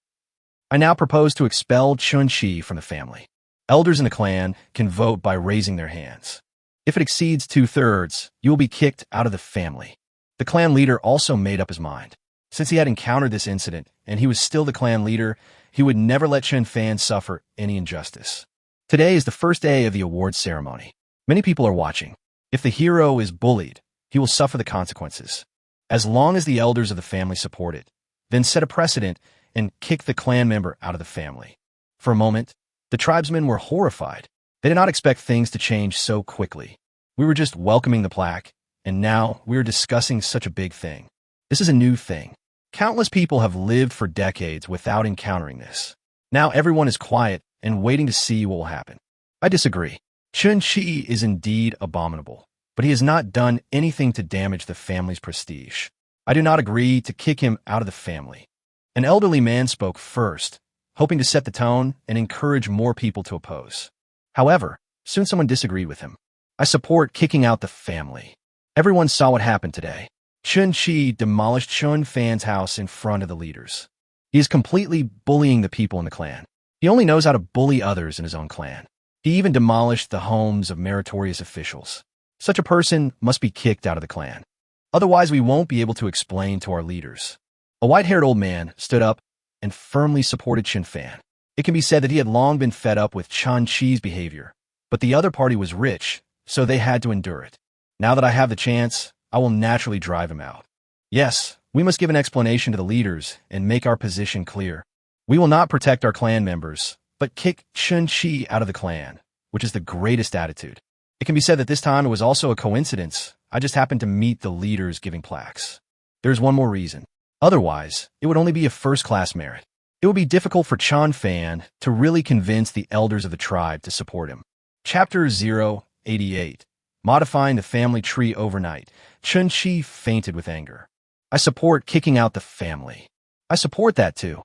I now propose to expel Chen Shi from the family. Elders in the clan can vote by raising their hands. If it exceeds 2/3, you will be kicked out of the family. The clan leader also made up his mind. Since he had encountered this incident and he was still the clan leader, he would never let Chen Fan suffer any injustice. Today is the first day of the awards ceremony. Many people are watching. If the hero is bullied, he will suffer the consequences. As long as the elders of the family support it, then set a precedent and kick the clan member out of the family. For a moment, the tribesmen were horrified. They did not expect things to change so quickly. We were just welcoming the plaque, and now we are discussing such a big thing. This is a new thing. Countless people have lived for decades without encountering this. Now everyone is quiet and waiting to see what will happen. I disagree. Chen Shi is indeed abominable, but he has not done anything to damage the family's prestige. I do not agree to kick him out of the family. An elderly man spoke first, hoping to set the tone and encourage more people to oppose. However, soon someone disagreed with him. I support kicking out the family. Everyone saw what happened today. Chen Shi demolished Chen Fan's house in front of the leaders. He is completely bullying the people in the clan. He only knows how to bully others in his own clan. He even demolished the homes of meritorious officials. Such a person must be kicked out of the clan. Otherwise, we won't be able to explain to our leaders. A white-haired old man stood up and firmly supported Chen Fan. It can be said that he had long been fed up with Chen Shi's behavior, but the other party was rich, so they had to endure it. Now that I have the chance, I will naturally drive him out. Yes, we must give an explanation to the leaders and make our position clear. We will not protect our clan members, but kick Chen Shi out of the clan, which is the greatest attitude. It can be said that this time it was also a coincidence. I just happened to meet the leaders giving plaques. There's one more reason. Otherwise, it would only be a first-class merit. It would be difficult for Chen Fan to really convince the elders of the tribe to support him. Chapter 088. Modifying the family tree overnight. Chen Shi fainted with anger. I support kicking out the family. I support that too.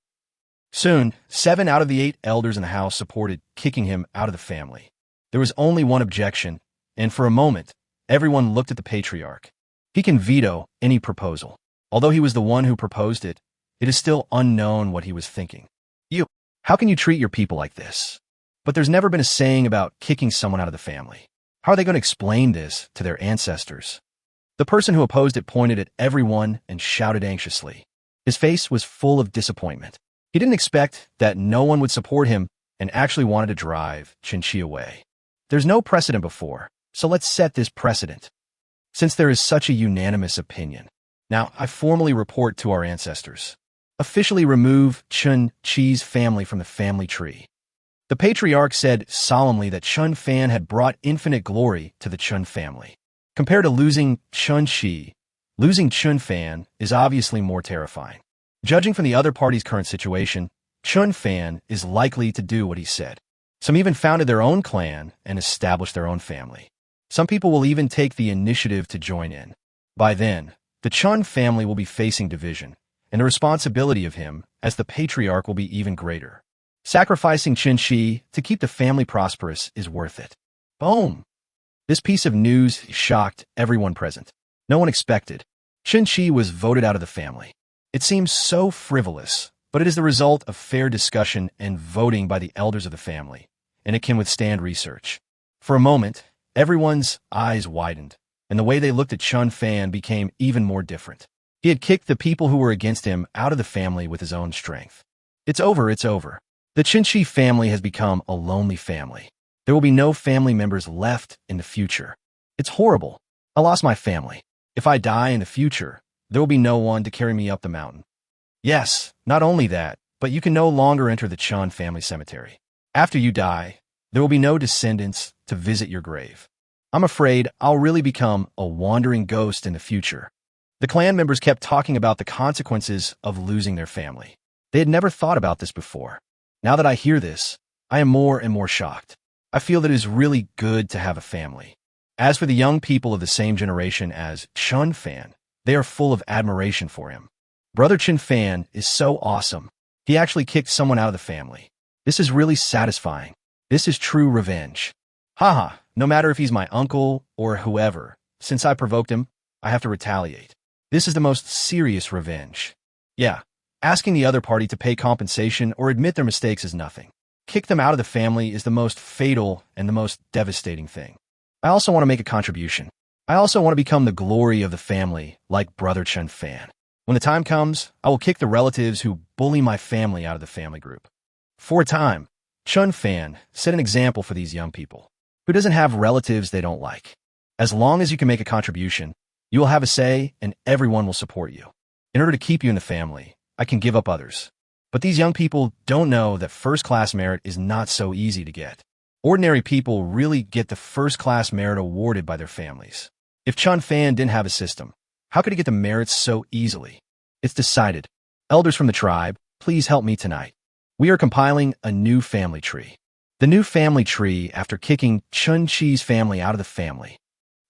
Soon, 7 out of the 8 elders in the house supported kicking him out of the family. There was only one objection, and for a moment, everyone looked at the patriarch. He can veto any proposal. Although he was the one who proposed it, it is still unknown what he was thinking. How can you treat your people like this? But there's never been a saying about kicking someone out of the family. How are they going to explain this to their ancestors? The person who opposed it pointed at everyone and shouted anxiously. His face was full of disappointment. He didn't expect that no one would support him and actually wanted to drive Chen Shi away. There's no precedent before, so let's set this precedent. Since there is such a unanimous opinion, now I formally report to our ancestors. Officially remove Chen Shi's family from the family tree. The patriarch said solemnly that Chen Fan had brought infinite glory to the Chen family. Compared to losing Chen Shi, losing Chen Fan is obviously more terrifying. Judging from the other party's current situation, Chen Fan is likely to do what he said. Some even founded their own clan and established their own family. Some people will even take the initiative to join in. By then, the Chen family will be facing division, and the responsibility of him as the patriarch will be even greater. Sacrificing Chen Shi to keep the family prosperous is worth it. Boom! This piece of news shocked everyone present. No one expected. Chen Shi was voted out of the family. It seems so frivolous, but it is the result of fair discussion and voting by the elders of the family, and it can withstand research. For a moment, everyone's eyes widened, and the way they looked at Chen Fan became even more different. He had kicked the people who were against him out of the family with his own strength. It's over, it's over. The Chen Shi family has become a lonely family. There will be no family members left in the future. It's horrible. I lost my family. If I die in the future, there will be no one to carry me up the mountain. Yes, not only that, but you can no longer enter the Chen family cemetery. After you die, there will be no descendants to visit your grave. I'm afraid I'll really become a wandering ghost in the future. The clan members kept talking about the consequences of losing their family. They had never thought about this before. Now that I hear this, I am more and more shocked. I feel that it is really good to have a family. As for the young people of the same generation as Chen Fan, they are full of admiration for him. Brother Chen Fan is so awesome. He actually kicked someone out of the family. This is really satisfying. This is true revenge. Haha, no matter if he's my uncle or whoever, since I provoked him, I have to retaliate. This is the most serious revenge. Yeah, asking the other party to pay compensation or admit their mistakes is nothing. Kick them out of the family is the most fatal and the most devastating thing. I also want to make a contribution. I also want to become the glory of the family, like Brother Chen Fan. When the time comes, I will kick the relatives who bully my family out of the family group. For a time, Chen Fan set an example for these young people. Who doesn't have relatives they don't like? As long as you can make a contribution, you will have a say and everyone will support you. In order to keep you in the family, I can give up others. But these young people don't know that first-class merit is not so easy to get. Ordinary people really get the first-class merit awarded by their families. If Chen Fan didn't have a system, how could he get the merits so easily? It's decided. Elders from the tribe, please help me tonight. We are compiling a new family tree. The new family tree after kicking Chun Chi's family out of the family.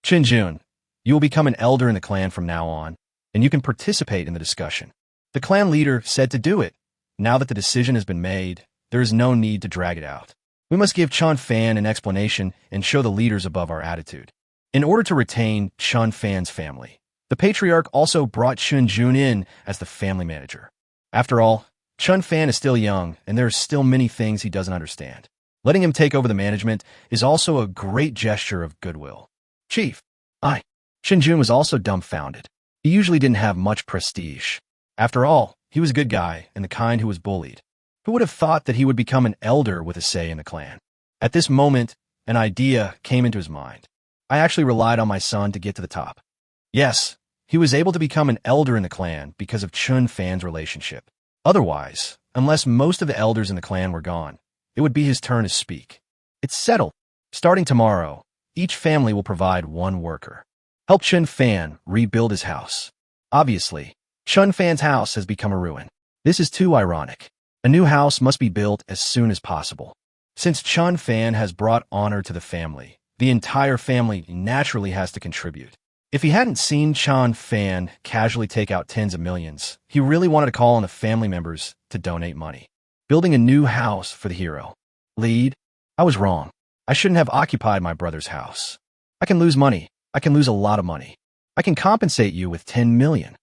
Chin Jun, you will become an elder in the clan from now on, and you can participate in the discussion. The clan leader said to do it. Now that the decision has been made, there is no need to drag it out. We must give Chen Fan an explanation and show the leaders above our attitude. In order to retain Chen Fan's family, the patriarch also brought Chen Jun in as the family manager. After all, Chen Fan is still young, and there are still many things he doesn't understand. Letting him take over the management is also a great gesture of goodwill. Chief, Chen Jun was also dumbfounded. He usually didn't have much prestige. After all, he was a good guy and the kind who was bullied. Who would have thought that he would become an elder with a say in the clan? At this moment, an idea came into his mind. I actually relied on my son to get to the top. Yes, he was able to become an elder in the clan because of Chen Fan's relationship. Otherwise, unless most of the elders in the clan were gone, it would be his turn to speak. It's settled. Starting tomorrow, each family will provide one worker. Help Chen Fan rebuild his house. Obviously, Chen Fan's house has become a ruin. This is too ironic. A new house must be built as soon as possible. Since Chen Fan has brought honor to the family, the entire family naturally has to contribute. If he hadn't seen Chen Fan casually take out tens of millions, he really wanted to call on the family members to donate money. Building a new house for the hero. Lead, I was wrong. I shouldn't have occupied my brother's house. I can lose money. I can lose a lot of money. I can compensate you with 10 million.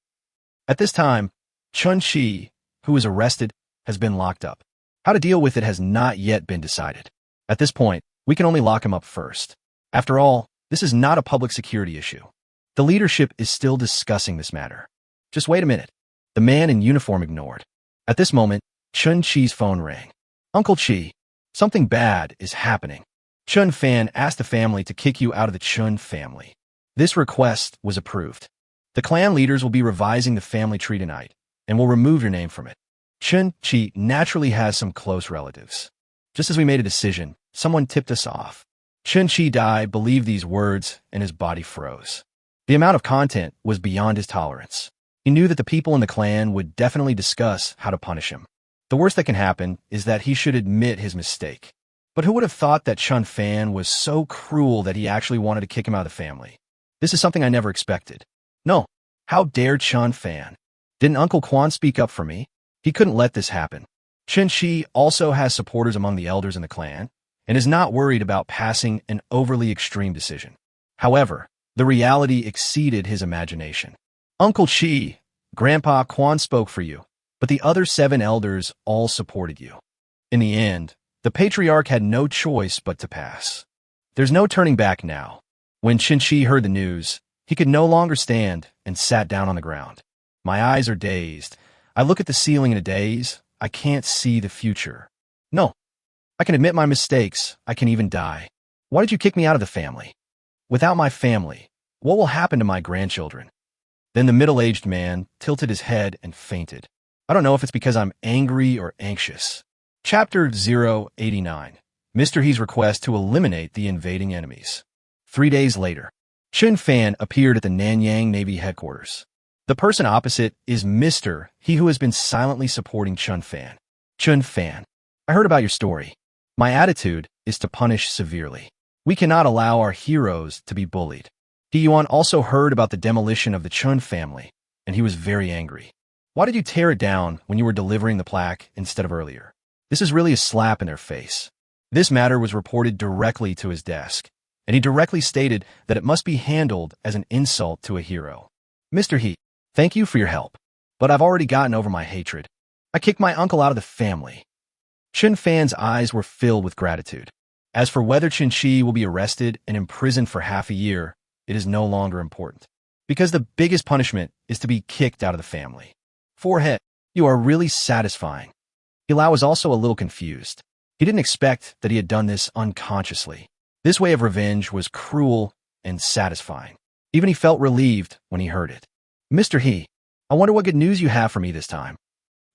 At this time, Chun Chi, who was arrested, has been locked up. How to deal with it has not yet been decided. At this point, we can only lock him up first. After all, this is not a public security issue. The leadership is still discussing this matter. Just wait a minute. The man in uniform ignored. At this moment, Chun Chi's phone rang. Uncle Chi, something bad is happening. Chen Fan asked the family to kick you out of the Chen family. This request was approved. The clan leaders will be revising the family tree tonight, and will remove your name from it. Chen Chi naturally has some close relatives. Just as we made a decision, someone tipped us off. Chen Chi Dai believed these words, and his body froze. The amount of content was beyond his tolerance. He knew that the people in the clan would definitely discuss how to punish him. The worst that can happen is that he should admit his mistake. But who would have thought that Chen Fan was so cruel that he actually wanted to kick him out of the family? This is something I never expected. No, how dare Chen Fan? Didn't Uncle Quan speak up for me? He couldn't let this happen. Chen Chi also has supporters among the elders in the clan, and is not worried about passing an overly extreme decision. However, the reality exceeded his imagination. Uncle Chi, Grandpa Quan spoke for you, but the other 7 elders all supported you. In the end, the patriarch had no choice but to pass. There's no turning back now. When Chen Chi heard the news, he could no longer stand and sat down on the ground. My eyes are dazed. I look at the ceiling in a daze. I can't see the future. No, I can admit my mistakes. I can even die. Why did you kick me out of the family? Without my family, what will happen to my grandchildren? Then the middle-aged man tilted his head and fainted. I don't know if it's because I'm angry or anxious. Chapter 089. Mr. He's request to eliminate the invading enemies. 3 days later, Chen Fan appeared at the Nanyang Navy headquarters. The person opposite is Mr. He who has been silently supporting Chen Fan. Chen Fan, I heard about your story. My attitude is to punish severely. We cannot allow our heroes to be bullied. He Yuan also heard about the demolition of the Chen family, and he was very angry. Why did you tear it down when you were delivering the plaque instead of earlier? This is really a slap in their face. This matter was reported directly to his desk, and he directly stated that it must be handled as an insult to a hero. Mr. He, thank you for your help, but I've already gotten over my hatred. I kicked my uncle out of the family. Chen Fan's eyes were filled with gratitude. As for whether Chen Shi will be arrested and imprisoned for half a year, it is no longer important, because the biggest punishment is to be kicked out of the family. Forehead, you are really satisfying. Ilao was also a little confused. He didn't expect that he had done this unconsciously. This way of revenge was cruel and satisfying. Even he felt relieved when he heard it. Mr. He, I wonder what good news you have for me this time.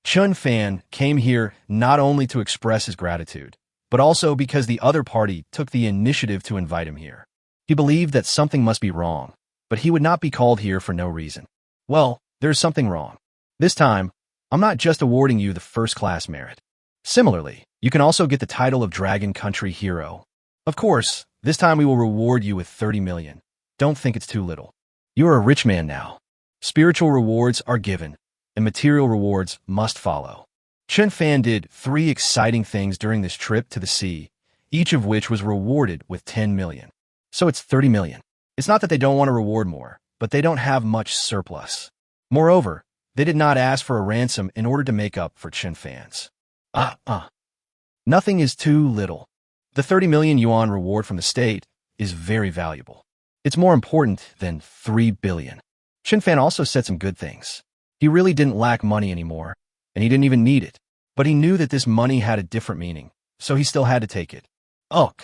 Chen Fan came here not only to express his gratitude, but also because the other party took the initiative to invite him here. He believed that something must be wrong, but he would not be called here for no reason. Well, there's something wrong. This time, I'm not just awarding you the first-class merit. Similarly, you can also get the title of Dragon Country Hero. Of course, this time we will reward you with 30 million. Don't think it's too little. You are a rich man now. Spiritual rewards are given, and material rewards must follow. Chen Fan did 3 exciting things during this trip to the sea, each of which was rewarded with 10 million. So it's 30 million. It's not that they don't want to reward more, but they don't have much surplus. Moreover, they did not ask for a ransom in order to make up for Chen Fan's. Nothing is too little. The 30 million yuan reward from the state is very valuable. It's more important than 3 billion. Chen Fan also said some good things. He really didn't lack money anymore, and he didn't even need it. But he knew that this money had a different meaning, so he still had to take it. Ugh.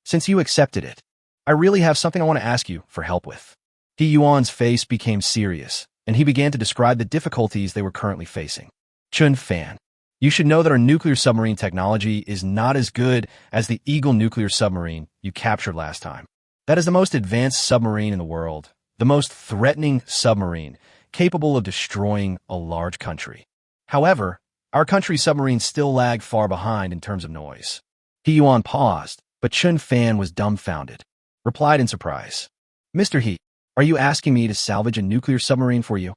Since you accepted it, I really have something I want to ask you for help with. He Yuan's face became serious, and he began to describe the difficulties they were currently facing. Chen Fan, you should know that our nuclear submarine technology is not as good as the Eagle nuclear submarine you captured last time. That is the most advanced submarine in the world, the most threatening submarine, capable of destroying a large country. However, our country's submarines still lag far behind in terms of noise. He Yuan paused, but Chen Fan was dumbfounded, replied in surprise. Mr. He, are you asking me to salvage a nuclear submarine for you?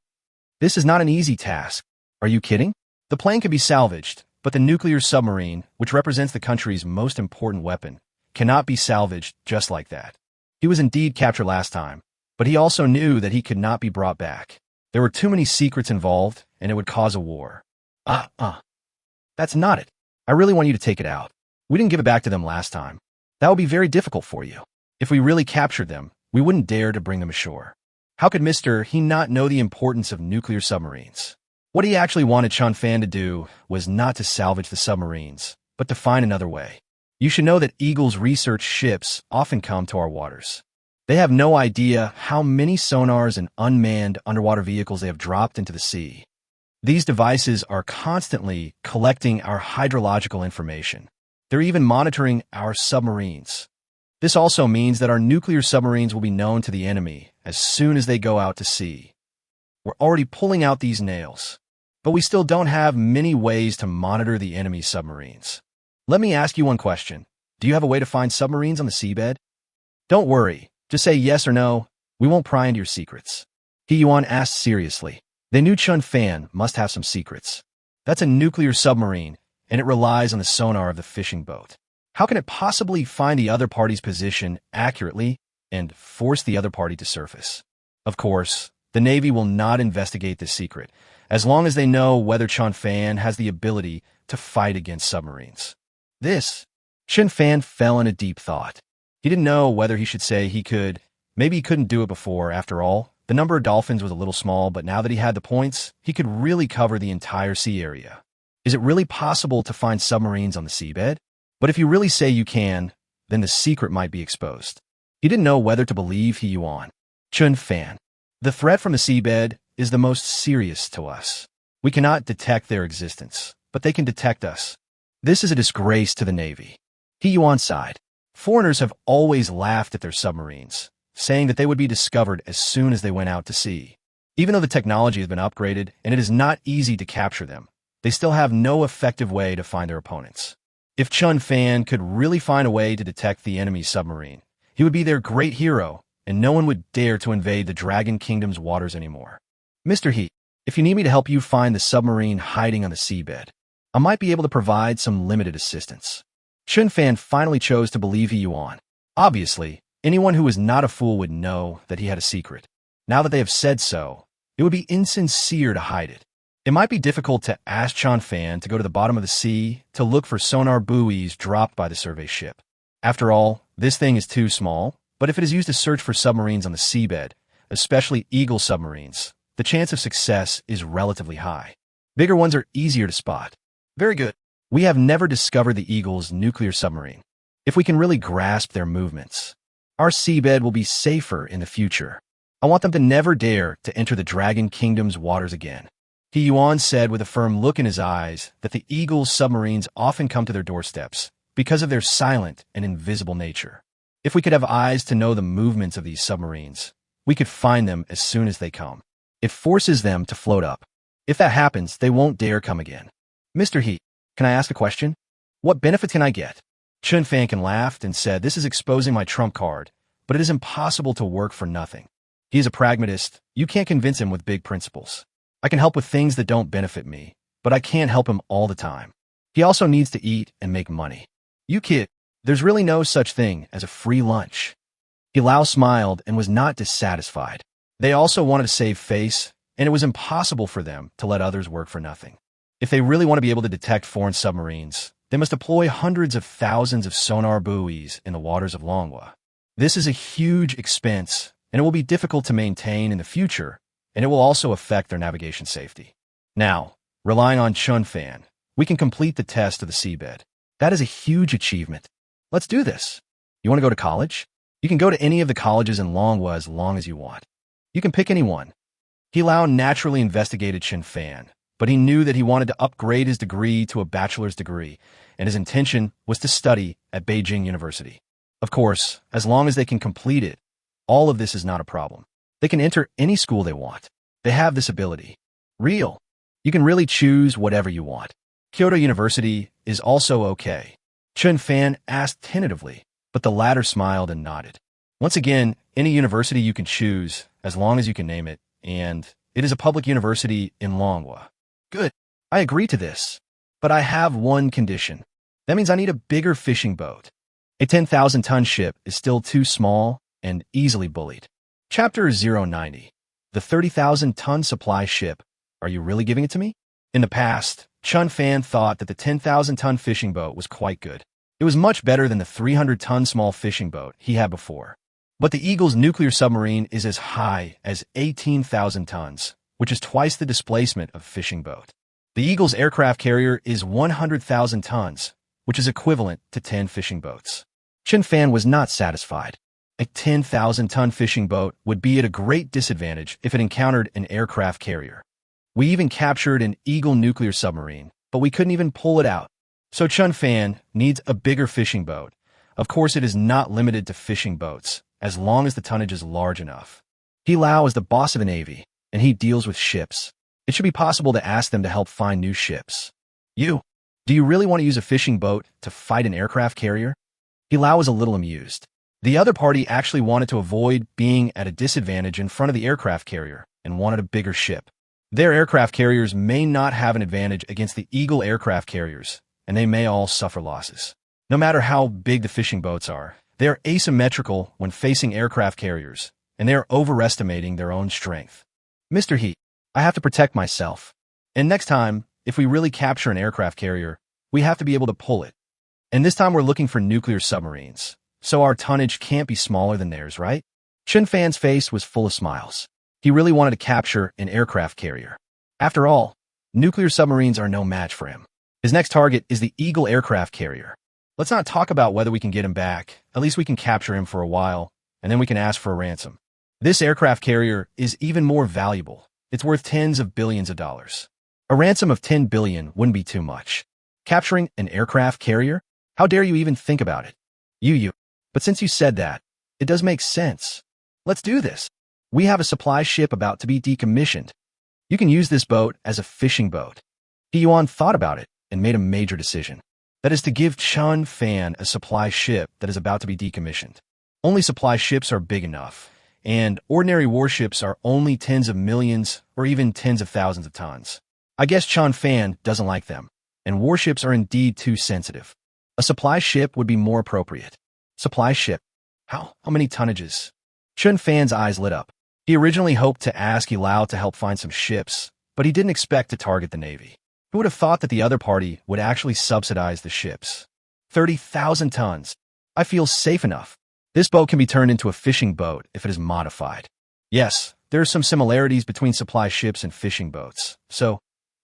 This is not an easy task. Are you kidding? The plane can be salvaged, but the nuclear submarine, which represents the country's most important weapon, cannot be salvaged just like that. He was indeed captured last time, but he also knew that he could not be brought back. There were too many secrets involved, and it would cause a war. That's not it. I really want you to take it out. We didn't give it back to them last time. That would be very difficult for you. If we really captured them, we wouldn't dare to bring them ashore. How could Mr. He not know the importance of nuclear submarines? What he actually wanted Chen Fan to do was not to salvage the submarines, but to find another way. You should know that Eagle's research ships often come to our waters. They have no idea how many sonars and unmanned underwater vehicles they have dropped into the sea. These devices are constantly collecting our hydrological information. They're even monitoring our submarines. This also means that our nuclear submarines will be known to the enemy as soon as they go out to sea. We're already pulling out these nails, but we still don't have many ways to monitor the enemy submarines. Let me ask you one question. Do you have a way to find submarines on the seabed? Don't worry. Just say yes or no. We won't pry into your secrets. He Yuan asked seriously. They knew Chen Fan must have some secrets. That's a nuclear submarine, and it relies on the sonar of the fishing boat. How can it possibly find the other party's position accurately and force the other party to surface? Of course, the Navy will not investigate this secret, as long as they know whether Chen Fan has the ability to fight against submarines. Chen Fan fell in a deep thought. He didn't know whether he should say he could. Maybe he couldn't do it before. After all, the number of dolphins was a little small, but now that he had the points, he could really cover the entire sea area. Is it really possible to find submarines on the seabed? But if you really say you can, then the secret might be exposed. He didn't know whether to believe He Yuan. Chen Fan. The threat from the seabed is the most serious to us. We cannot detect their existence, but they can detect us. This is a disgrace to the Navy. He Yuan sighed. Foreigners have always laughed at their submarines, saying that they would be discovered as soon as they went out to sea. Even though the technology has been upgraded and it is not easy to capture them, they still have no effective way to find their opponents. If Chen Fan could really find a way to detect the enemy submarine, he would be their great hero, and no one would dare to invade the Dragon Kingdom's waters anymore. Mr. He, if you need me to help you find the submarine hiding on the seabed, I might be able to provide some limited assistance. Chen Fan finally chose to believe He Yuan. Obviously, anyone who was not a fool would know that he had a secret. Now that they have said so, it would be insincere to hide it. It might be difficult to ask Chen Fan to go to the bottom of the sea to look for sonar buoys dropped by the survey ship. After all, this thing is too small, but if it is used to search for submarines on the seabed, especially Eagle submarines, the chance of success is relatively high. Bigger ones are easier to spot. Very good. We have never discovered the Eagle's nuclear submarine. If we can really grasp their movements, our seabed will be safer in the future. I want them to never dare to enter the Dragon Kingdom's waters again. He Yuan said with a firm look in his eyes that the Eagle's submarines often come to their doorsteps because of their silent and invisible nature. If we could have eyes to know the movements of these submarines, we could find them as soon as they come. It forces them to float up. If that happens, they won't dare come again. Mr. He, can I ask a question? What benefits can I get? Chen Fan laughed and said, this is exposing my trump card, but it is impossible to work for nothing. He is a pragmatist. You can't convince him with big principles. I can help with things that don't benefit me, but I can't help him all the time. He also needs to eat and make money. You kid, there's really no such thing as a free lunch. He Lao smiled and was not dissatisfied. They also wanted to save face, and it was impossible for them to let others work for nothing. If they really want to be able to detect foreign submarines, they must deploy hundreds of thousands of sonar buoys in the waters of Manhwa. This is a huge expense, and it will be difficult to maintain in the future, and it will also affect their navigation safety. Now, relying on Chen Fan, we can complete the test of the seabed. That is a huge achievement. Let's do this. You want to go to college? You can go to any of the colleges in Manhwa as long as you want. You can pick any one. He Lao naturally investigated Chen Fan, but he knew that he wanted to upgrade his degree to a bachelor's degree, and his intention was to study at Beijing University. Of course, as long as they can complete it, all of this is not a problem. They can enter any school they want. They have this ability. Real. You can really choose whatever you want. Kyoto University is also okay. Chen Fan asked tentatively, but the latter smiled and nodded. Once again, any university you can choose, as long as you can name it, and it is a public university in Manhwa. Good. I agree to this. But I have one condition. That means I need a bigger fishing boat. A 10,000-ton ship is still too small and easily bullied. Chapter 090. The 30,000-ton supply ship. Are you really giving it to me? In the past, Chen Fan thought that the 10,000-ton fishing boat was quite good. It was much better than the 300-ton small fishing boat he had before. But the Eagle's nuclear submarine is as high as 18,000 tons, which is twice the displacement of a fishing boat. The Eagle's aircraft carrier is 100,000 tons, which is equivalent to 10 fishing boats. Chen Fan was not satisfied. A 10,000-ton fishing boat would be at a great disadvantage if it encountered an aircraft carrier. We even captured an Eagle nuclear submarine, but we couldn't even pull it out. So Chen Fan needs a bigger fishing boat. Of course, it is not limited to fishing boats, as long as the tonnage is large enough. He Lao is the boss of the Navy, and he deals with ships. It should be possible to ask them to help find new ships. Do you really want to use a fishing boat to fight an aircraft carrier? He Lao was a little amused. The other party actually wanted to avoid being at a disadvantage in front of the aircraft carrier and wanted a bigger ship. Their aircraft carriers may not have an advantage against the Eagle aircraft carriers, and they may all suffer losses. No matter how big the fishing boats are, they are asymmetrical when facing aircraft carriers, and they are overestimating their own strength. Mr. He, I have to protect myself. And next time, if we really capture an aircraft carrier, we have to be able to pull it. And this time we're looking for nuclear submarines, so our tonnage can't be smaller than theirs, right? Chen Fan's face was full of smiles. He really wanted to capture an aircraft carrier. After all, nuclear submarines are no match for him. His next target is the Eagle aircraft carrier. Let's not talk about whether we can get him back. At least we can capture him for a while, and then we can ask for a ransom. This aircraft carrier is even more valuable. It's worth tens of billions of dollars. A ransom of 10 billion wouldn't be too much. Capturing an aircraft carrier? How dare you even think about it? But since you said that, it does make sense. Let's do this. We have a supply ship about to be decommissioned. You can use this boat as a fishing boat. He Yuan thought about it and made a major decision. That is to give Chen Fan a supply ship that is about to be decommissioned. Only supply ships are big enough, and ordinary warships are only tens of millions or even tens of thousands of tons. I guess Chen Fan doesn't like them, and warships are indeed too sensitive. A supply ship would be more appropriate. Supply ship? How many tonnages? Chen Fan's eyes lit up. He originally hoped to ask Yilao to help find some ships, but he didn't expect to target the Navy. Who would have thought that the other party would actually subsidize the ships? 30,000 tons. I feel safe enough. This boat can be turned into a fishing boat if it is modified. Yes, there are some similarities between supply ships and fishing boats, so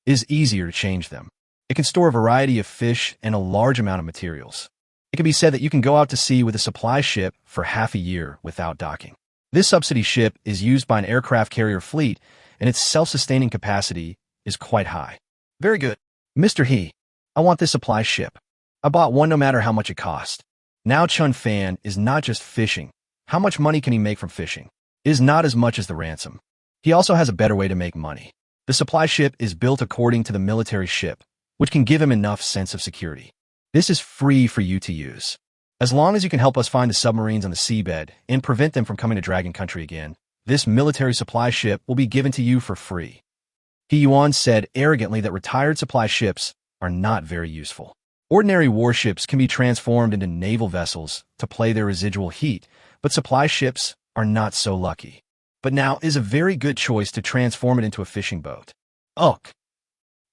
it is easier to change them. It can store a variety of fish and a large amount of materials. It can be said that you can go out to sea with a supply ship for half a year without docking. This subsidy ship is used by an aircraft carrier fleet, and its self-sustaining capacity is quite high. Very good. Mr. He, I want this supply ship. I bought one no matter how much it cost. Now Chen Fan is not just fishing. How much money can he make from fishing? It is not as much as the ransom. He also has a better way to make money. The supply ship is built according to the military ship, which can give him enough sense of security. This is free for you to use. As long as you can help us find the submarines on the seabed and prevent them from coming to Dragon Country again, this military supply ship will be given to you for free. He Yuan said arrogantly that retired supply ships are not very useful. Ordinary warships can be transformed into naval vessels to play their residual heat, but supply ships are not so lucky. But now is a very good choice to transform it into a fishing boat. Ugh.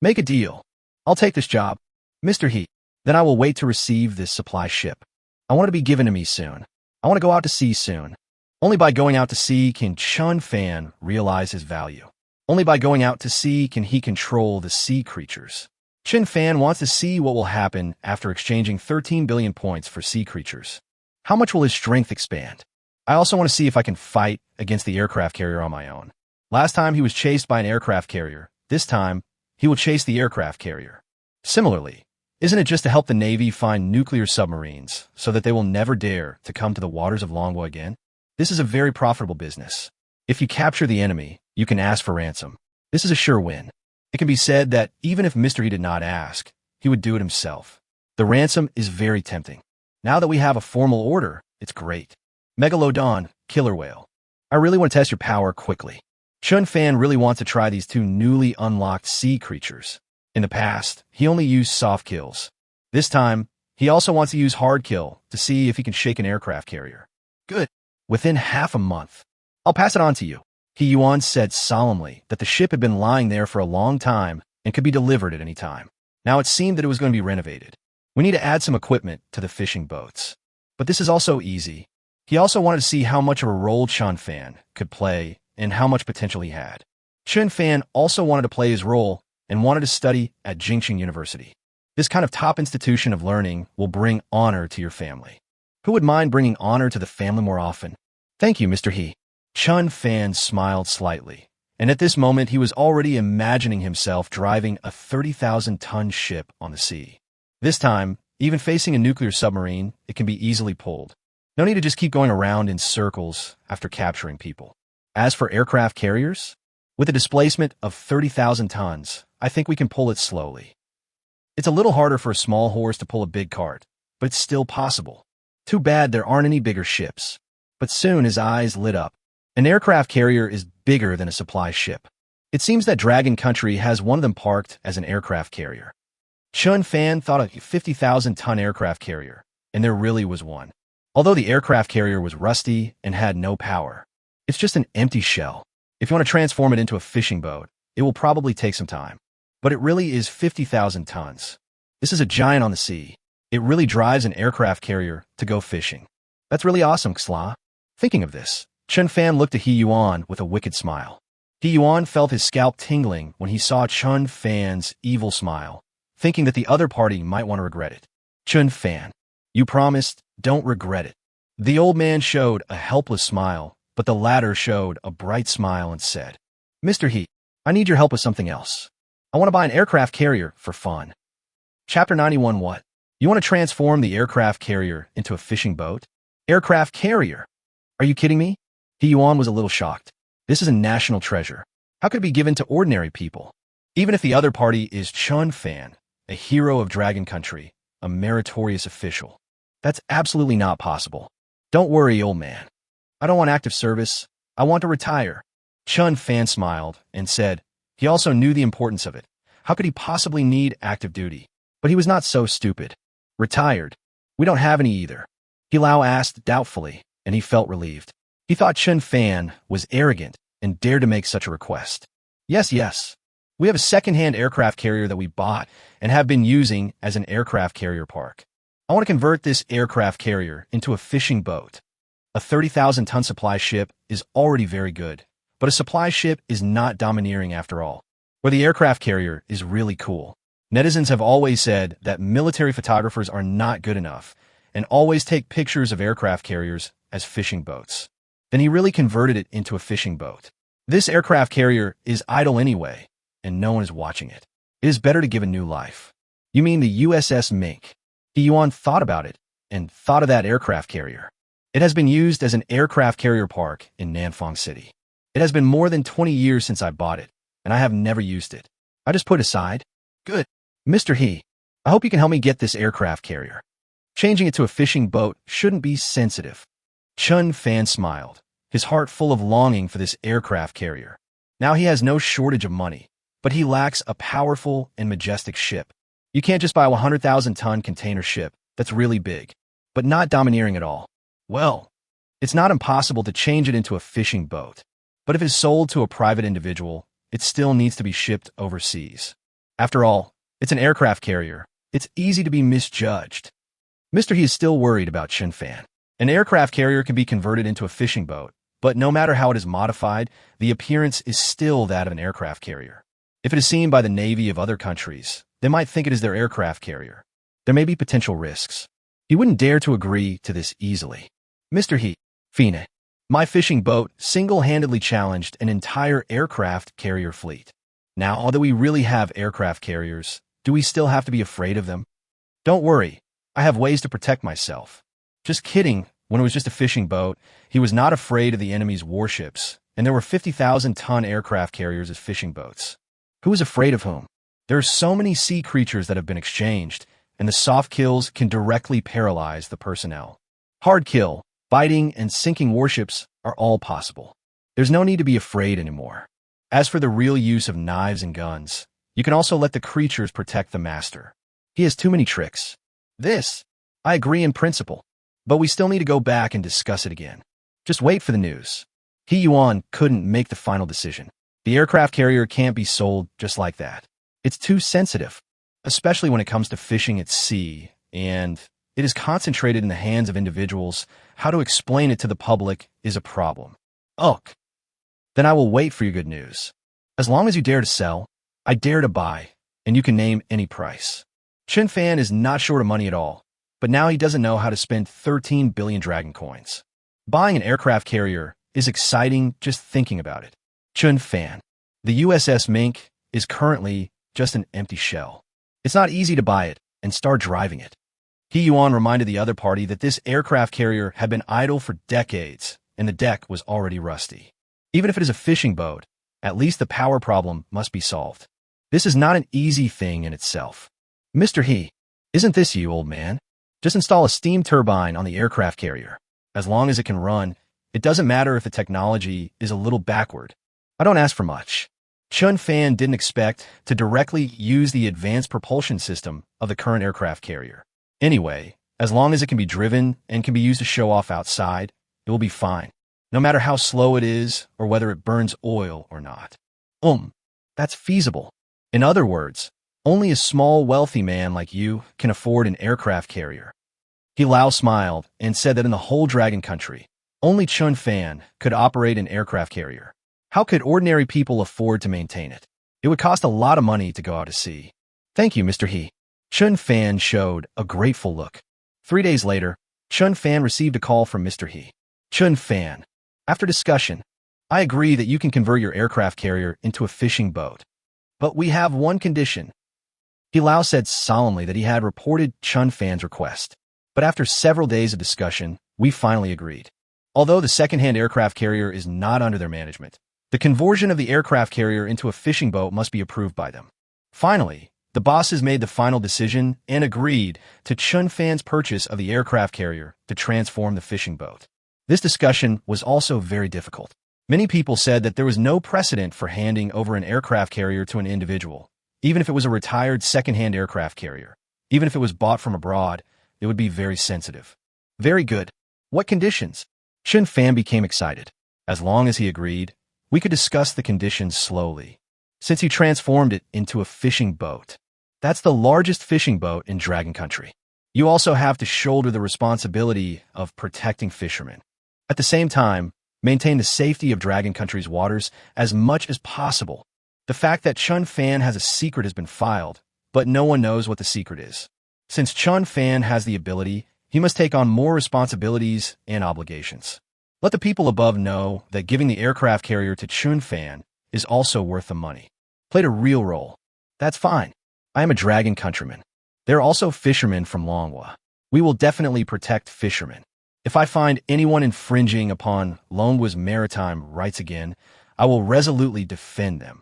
Make a deal. I'll take this job. Mr. He. Then I will wait to receive this supply ship. I want it to be given to me soon. I want to go out to sea soon. Only by going out to sea can Chen Fan realize his value. Only by going out to sea can he control the sea creatures. Chen Fan wants to see what will happen after exchanging 13 billion points for sea creatures. How much will his strength expand? I also want to see if I can fight against the aircraft carrier on my own. Last time he was chased by an aircraft carrier. This time, he will chase the aircraft carrier. Similarly, isn't it just to help the Navy find nuclear submarines so that they will never dare to come to the waters of Longwa again? This is a very profitable business. If you capture the enemy, you can ask for ransom. This is a sure win. It can be said that even if Mr. He did not ask, he would do it himself. The ransom is very tempting. Now that we have a formal order, it's great. Megalodon, killer whale. I really want to test your power quickly. Chen Fan really wants to try these two newly unlocked sea creatures. In the past, he only used soft kills. This time, he also wants to use hard kill to see if he can shake an aircraft carrier. Good. Within half a month. I'll pass it on to you. He Yuan said solemnly that the ship had been lying there for a long time and could be delivered at any time. Now it seemed that it was going to be renovated. We need to add some equipment to the fishing boats. But this is also easy. He also wanted to see how much of a role Chen Fan could play and how much potential he had. Chen Fan also wanted to play his role and wanted to study at Jingqing University. This kind of top institution of learning will bring honor to your family. Who would mind bringing honor to the family more often? Thank you, Mr. He. Chen Fan smiled slightly, and at this moment he was already imagining himself driving a 30,000-ton ship on the sea. This time, even facing a nuclear submarine, it can be easily pulled. No need to just keep going around in circles after capturing people. As for aircraft carriers, with a displacement of 30,000 tons, I think we can pull it slowly. It's a little harder for a small horse to pull a big cart, but it's still possible. Too bad there aren't any bigger ships. But soon his eyes lit up. An aircraft carrier is bigger than a supply ship. It seems that Dragon Country has one of them parked as an aircraft carrier. Chen Fan thought a 50,000-ton aircraft carrier, and there really was one. Although the aircraft carrier was rusty and had no power, it's just an empty shell. If you want to transform it into a fishing boat, it will probably take some time. But it really is 50,000 tons. This is a giant on the sea. It really drives an aircraft carrier to go fishing. That's really awesome, Xla. Thinking of this, Chen Fan looked at He Yuan with a wicked smile. He Yuan felt his scalp tingling when he saw Chen Fan's evil smile, thinking that the other party might want to regret it. Chen Fan, you promised, don't regret it. The old man showed a helpless smile, but the latter showed a bright smile and said, Mr. He, I need your help with something else. I want to buy an aircraft carrier for fun. Chapter 91. What? You want to transform the aircraft carrier into a fishing boat? Aircraft carrier? Are you kidding me? He Yuan was a little shocked. This is a national treasure. How could it be given to ordinary people? Even if the other party is Chen Fan, a hero of Dragon Country, a meritorious official. That's absolutely not possible. Don't worry, old man. I don't want active service. I want to retire. Chen Fan smiled and said he also knew the importance of it. How could he possibly need active duty? But he was not so stupid. Retired. We don't have any either. Lao asked doubtfully, and he felt relieved. He thought Chen Fan was arrogant and dared to make such a request. Yes. We have a second-hand aircraft carrier that we bought and have been using as an aircraft carrier park. I want to convert this aircraft carrier into a fishing boat. A 30,000-ton supply ship is already very good, but a supply ship is not domineering after all. Or the aircraft carrier is really cool. Netizens have always said that military photographers are not good enough and always take pictures of aircraft carriers as fishing boats. Then he really converted it into a fishing boat. This aircraft carrier is idle anyway, and no one is watching it. It is better to give a new life. You mean the USS Mink? Yuan thought about it and thought of that aircraft carrier. It has been used as an aircraft carrier park in Nanfang City. It has been more than 20 years since I bought it, and I have never used it. I just put it aside. Good. Mr. He, I hope you can help me get this aircraft carrier. Changing it to a fishing boat shouldn't be sensitive. Chen Fan smiled, his heart full of longing for this aircraft carrier. Now he has no shortage of money, but he lacks a powerful and majestic ship. You can't just buy a 100,000-ton container ship that's really big, but not domineering at all. Well, it's not impossible to change it into a fishing boat, but if it's sold to a private individual, it still needs to be shipped overseas. After all, it's an aircraft carrier. It's easy to be misjudged. Mr. He is still worried about Chen Fan. An aircraft carrier can be converted into a fishing boat, but no matter how it is modified, the appearance is still that of an aircraft carrier. If it is seen by the Navy of other countries, they might think it is their aircraft carrier. There may be potential risks. He wouldn't dare to agree to this easily. Mr. He, Fine, my fishing boat single-handedly challenged an entire aircraft carrier fleet. Now, although we really have aircraft carriers, do we still have to be afraid of them? Don't worry, I have ways to protect myself. Just kidding, when it was just a fishing boat, he was not afraid of the enemy's warships, and there were 50,000-ton aircraft carriers as fishing boats. Who is afraid of whom? There are so many sea creatures that have been exchanged, and the soft kills can directly paralyze the personnel. Hard kill, biting, and sinking warships are all possible. There's no need to be afraid anymore. As for the real use of knives and guns, you can also let the creatures protect the master. He has too many tricks. I agree in principle, but we still need to go back and discuss it again. Just wait for the news. Yuan couldn't make the final decision. The aircraft carrier can't be sold just like that. It's too sensitive, especially when it comes to fishing at sea, and it is concentrated in the hands of individuals. How to explain it to the public is a problem. Ugh. Then I will wait for your good news. As long as you dare to sell, I dare to buy, and you can name any price. Chen Fan is not short of money at all, but now he doesn't know how to spend 13 billion dragon coins. Buying an aircraft carrier is exciting just thinking about it. Chen Fan, the USS Mink, is currently just an empty shell. It's not easy to buy it and start driving it. Yuan reminded the other party that this aircraft carrier had been idle for decades, and the deck was already rusty. Even if it is a fishing boat, at least the power problem must be solved. This is not an easy thing in itself. Mr. He, isn't this you, old man? Just install a steam turbine on the aircraft carrier. As long as it can run, it doesn't matter if the technology is a little backward. I don't ask for much. Chen Fan didn't expect to directly use the advanced propulsion system of the current aircraft carrier. Anyway, as long as it can be driven and can be used to show off outside, it will be fine, no matter how slow it is or whether it burns oil or not. That's feasible. In other words, only a small, wealthy man like you can afford an aircraft carrier. Lao smiled and said that in the whole Dragon Country, only Chen Fan could operate an aircraft carrier. How could ordinary people afford to maintain it? It would cost a lot of money to go out to sea. Thank you, Mr. He. Chen Fan showed a grateful look. 3 days later, Chen Fan received a call from Mr. He. Chen Fan, after discussion, I agree that you can convert your aircraft carrier into a fishing boat. But we have one condition. Lao said solemnly that he had reported Chen Fan's request. But after several days of discussion, we finally agreed. Although the second-hand aircraft carrier is not under their management, the conversion of the aircraft carrier into a fishing boat must be approved by them. Finally, The bosses made the final decision and agreed to Chen Fan's purchase of the aircraft carrier to transform the fishing boat. This discussion was also very difficult. Many people said that there was no precedent for handing over an aircraft carrier to an individual, even if it was a retired second-hand aircraft carrier. Even if it was bought from abroad, it would be very sensitive. Very good. What conditions? Chen Fan became excited. As long as he agreed, we could discuss the conditions slowly. Since he transformed it into a fishing boat. That's the largest fishing boat in Dragon Country. You also have to shoulder the responsibility of protecting fishermen. At the same time, maintain the safety of Dragon Country's waters as much as possible. The fact that Chen Fan has a secret has been filed, but no one knows what the secret is. Since Chen Fan has the ability, he must take on more responsibilities and obligations. Let the people above know that giving the aircraft carrier to Chen Fan is also worth the money. Played a real role. That's fine. I am a Dragon countryman. There are also fishermen from manhwa. We will definitely protect fishermen. If I find anyone infringing upon manhwa's maritime rights again, I will resolutely defend them.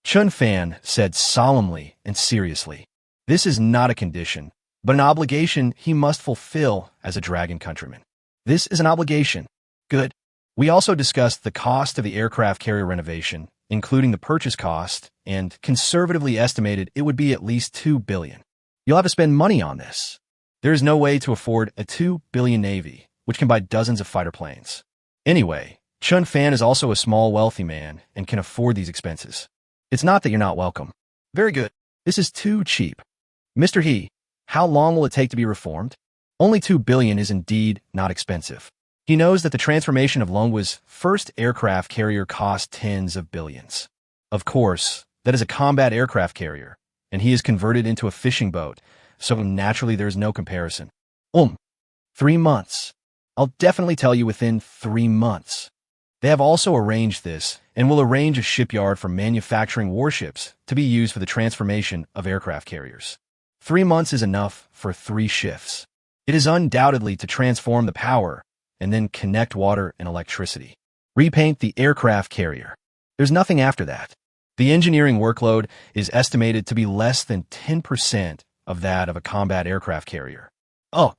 Chen Fan said solemnly and seriously. This is not a condition, but an obligation he must fulfill as a Dragon countryman. This is an obligation. Good. We also discussed the cost of the aircraft carrier renovation, including the purchase cost, and conservatively estimated it would be at least 2 billion. You'll have to spend money on this. There is no way to afford a 2 billion navy, which can buy dozens of fighter planes. Anyway, Chen Fan is also a small wealthy man and can afford these expenses. It's not that you're not welcome. Very good. This is too cheap. Mr. He, how long will it take to be reformed? Only 2 billion is indeed not expensive. He knows that the transformation of manhwa's first aircraft carrier cost tens of billions. Of course, that is a combat aircraft carrier, and he is converted into a fishing boat, so naturally there is no comparison. 3 months. I'll definitely tell you within 3 months. They have also arranged this and will arrange a shipyard for manufacturing warships to be used for the transformation of aircraft carriers. 3 months is enough for 3 shifts. It is undoubtedly to transform the power and then connect water and electricity. Repaint the aircraft carrier. There's nothing after that. The engineering workload is estimated to be less than 10% of that of a combat aircraft carrier. Ugh.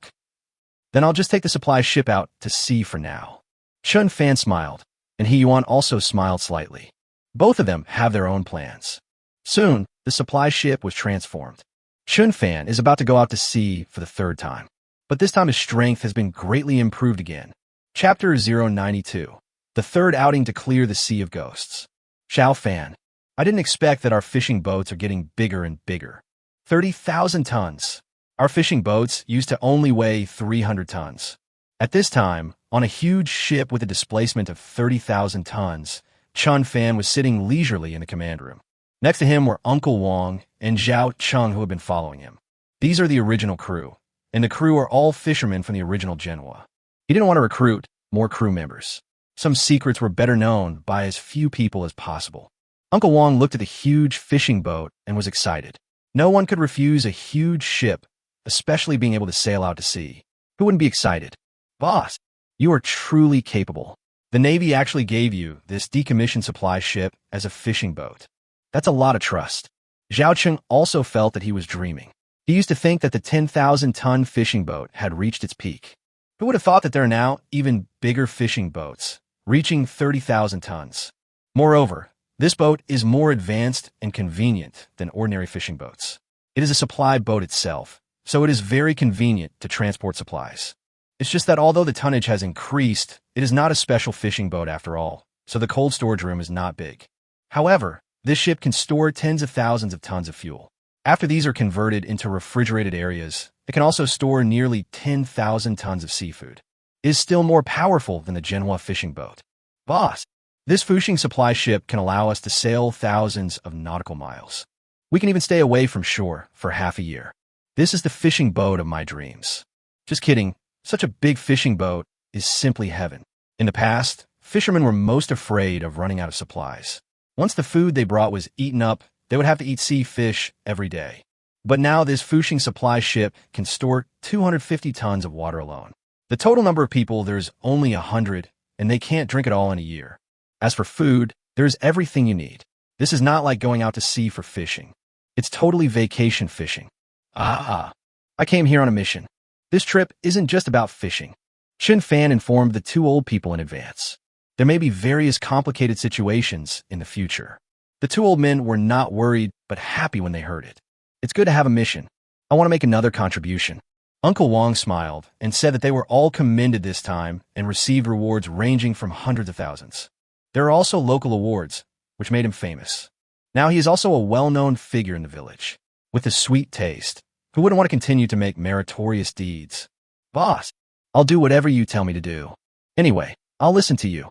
Then I'll just take the supply ship out to sea for now. Chen Fan smiled, and He Yuan also smiled slightly. Both of them have their own plans. Soon, the supply ship was transformed. Chen Fan is about to go out to sea for the 3rd time. But this time his strength has been greatly improved again. Chapter 092. The 3rd outing to clear the Sea of Ghosts. Xiao Fan. I didn't expect that our fishing boats are getting bigger and bigger. 30,000 tons. Our fishing boats used to only weigh 300 tons. At this time, on a huge ship with a displacement of 30,000 tons, Chen Fan was sitting leisurely in the command room. Next to him were Uncle Wang and Zhao Cheng, who had been following him. These are the original crew, and the crew are all fishermen from the original Genhua. He didn't want to recruit more crew members. Some secrets were better known by as few people as possible. Uncle Wang looked at the huge fishing boat and was excited. No one could refuse a huge ship, especially being able to sail out to sea. Who wouldn't be excited? Boss, you are truly capable. The Navy actually gave you this decommissioned supply ship as a fishing boat. That's a lot of trust. Zhao Cheng also felt that he was dreaming. He used to think that the 10,000-ton fishing boat had reached its peak. Who would have thought that there are now even bigger fishing boats, reaching 30,000 tons? Moreover, this boat is more advanced and convenient than ordinary fishing boats. It is a supply boat itself, so it is very convenient to transport supplies. It's just that although the tonnage has increased, it is not a special fishing boat after all, so the cold storage room is not big. However, this ship can store tens of thousands of tons of fuel. After these are converted into refrigerated areas, it can also store nearly 10,000 tons of seafood. It is still more powerful than the Genhua fishing boat. Boss, this fishing supply ship can allow us to sail thousands of nautical miles. We can even stay away from shore for half a year. This is the fishing boat of my dreams. Just kidding, such a big fishing boat is simply heaven. In the past, fishermen were most afraid of running out of supplies. Once the food they brought was eaten up, they would have to eat sea fish every day. But now this fishing supply ship can store 250 tons of water alone. The total number of people, there's only 100, and they can't drink it all in a year. As for food, there's everything you need. This is not like going out to sea for fishing. It's totally vacation fishing. Ah, I came here on a mission. This trip isn't just about fishing. Chen Fan informed the two old people in advance. There may be various complicated situations in the future. The two old men were not worried, but happy when they heard it. It's good to have a mission. I want to make another contribution. Uncle Wong smiled and said that they were all commended this time and received rewards ranging from hundreds of thousands. There are also local awards, which made him famous. Now he is also a well-known figure in the village. With a sweet taste, who wouldn't want to continue to make meritorious deeds? Boss, I'll do whatever you tell me to do. Anyway, I'll listen to you.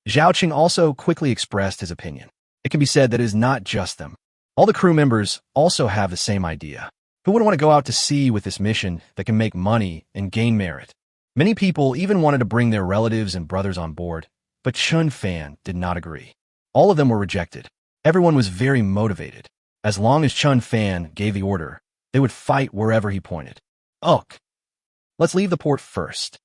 Zhao Qing also quickly expressed his opinion. It can be said that it is not just them. All the crew members also have the same idea. Who wouldn't want to go out to sea with this mission that can make money and gain merit? Many people even wanted to bring their relatives and brothers on board, but Chen Fan did not agree. All of them were rejected. Everyone was very motivated. As long as Chen Fan gave the order, they would fight wherever he pointed. Ugh. Let's leave the port first.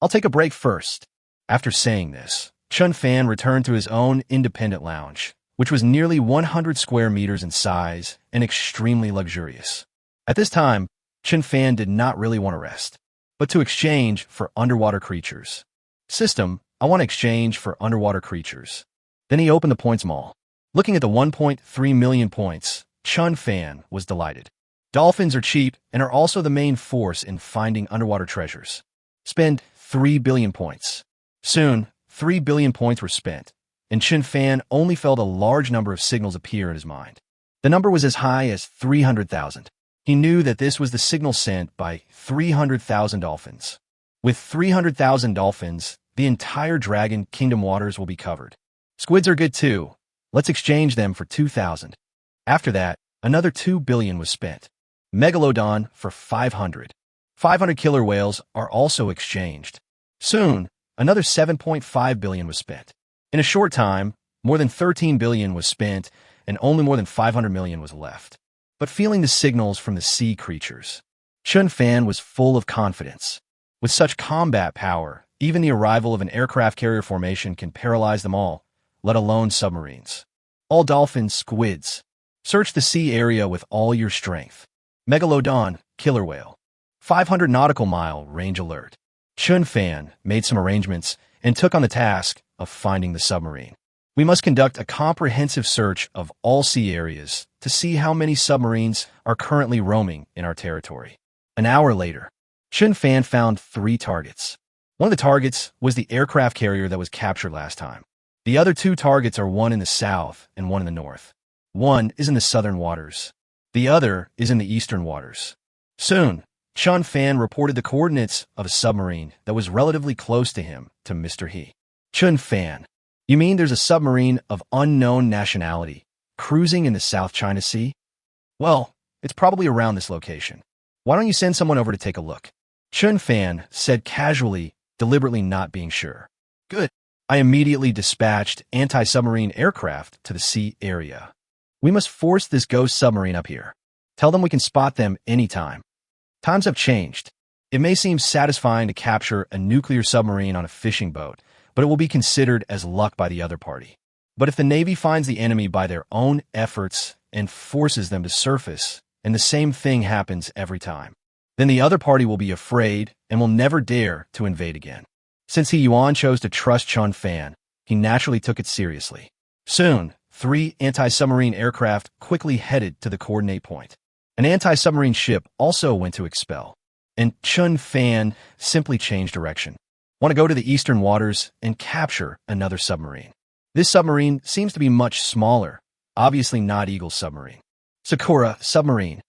I'll take a break first. After saying this, Chen Fan returned to his own independent lounge, which was nearly 100 square meters in size and extremely luxurious. At this time, Chen Fan did not really want to rest, but to exchange for underwater creatures. System, I want to exchange for underwater creatures. Then he opened the points mall. Looking at the 1.3 million points, Chen Fan was delighted. Dolphins are cheap and are also the main force in finding underwater treasures. Spend 3 billion points. Soon, 3 billion points were spent, and Chen Fan only felt a large number of signals appear in his mind. The number was as high as 300,000. He knew that this was the signal sent by 300,000 dolphins. With 300,000 dolphins, the entire Dragon Kingdom waters will be covered. Squids are good too. Let's exchange them for 2,000. After that, another 2 billion was spent. Megalodon for 500. 500 killer whales are also exchanged. Soon, another 7.5 billion was spent. In a short time, more than 13 billion was spent, and only more than 500 million was left. But feeling the signals from the sea creatures, Chen Fan was full of confidence. With such combat power, even the arrival of an aircraft carrier formation can paralyze them all, let alone submarines. All dolphins, squids. Search the sea area with all your strength. Megalodon, killer whale. 500 nautical mile range alert. Chen Fan made some arrangements and took on the task of finding the submarine. We must conduct a comprehensive search of all sea areas to see how many submarines are currently roaming in our territory. An hour later, Chen Fan found 3 targets. One of the targets was the aircraft carrier that was captured last time. The other 2 targets are one in the south and one in the north. One is in the southern waters. The other is in the eastern waters. Soon, Chen Fan reported the coordinates of a submarine that was relatively close to him to Mr. He. Chen Fan, you mean there's a submarine of unknown nationality cruising in the South China Sea? Well, it's probably around this location. Why don't you send someone over to take a look? Chen Fan said casually, deliberately not being sure. Good. I immediately dispatched anti-submarine aircraft to the sea area. We must force this ghost submarine up here. Tell them we can spot them anytime. Times have changed. It may seem satisfying to capture a nuclear submarine on a fishing boat, but it will be considered as luck by the other party. But if the Navy finds the enemy by their own efforts and forces them to surface, and the same thing happens every time, then the other party will be afraid and will never dare to invade again. Since He Yuan chose to trust Chen Fan, he naturally took it seriously. Soon, 3 anti-submarine aircraft quickly headed to the coordinate point. An anti-submarine ship also went to expel, and Chen Fan simply changed direction. Want to go to the eastern waters and capture another submarine. This submarine seems to be much smaller, obviously not Eagle submarine. Sakura submarine.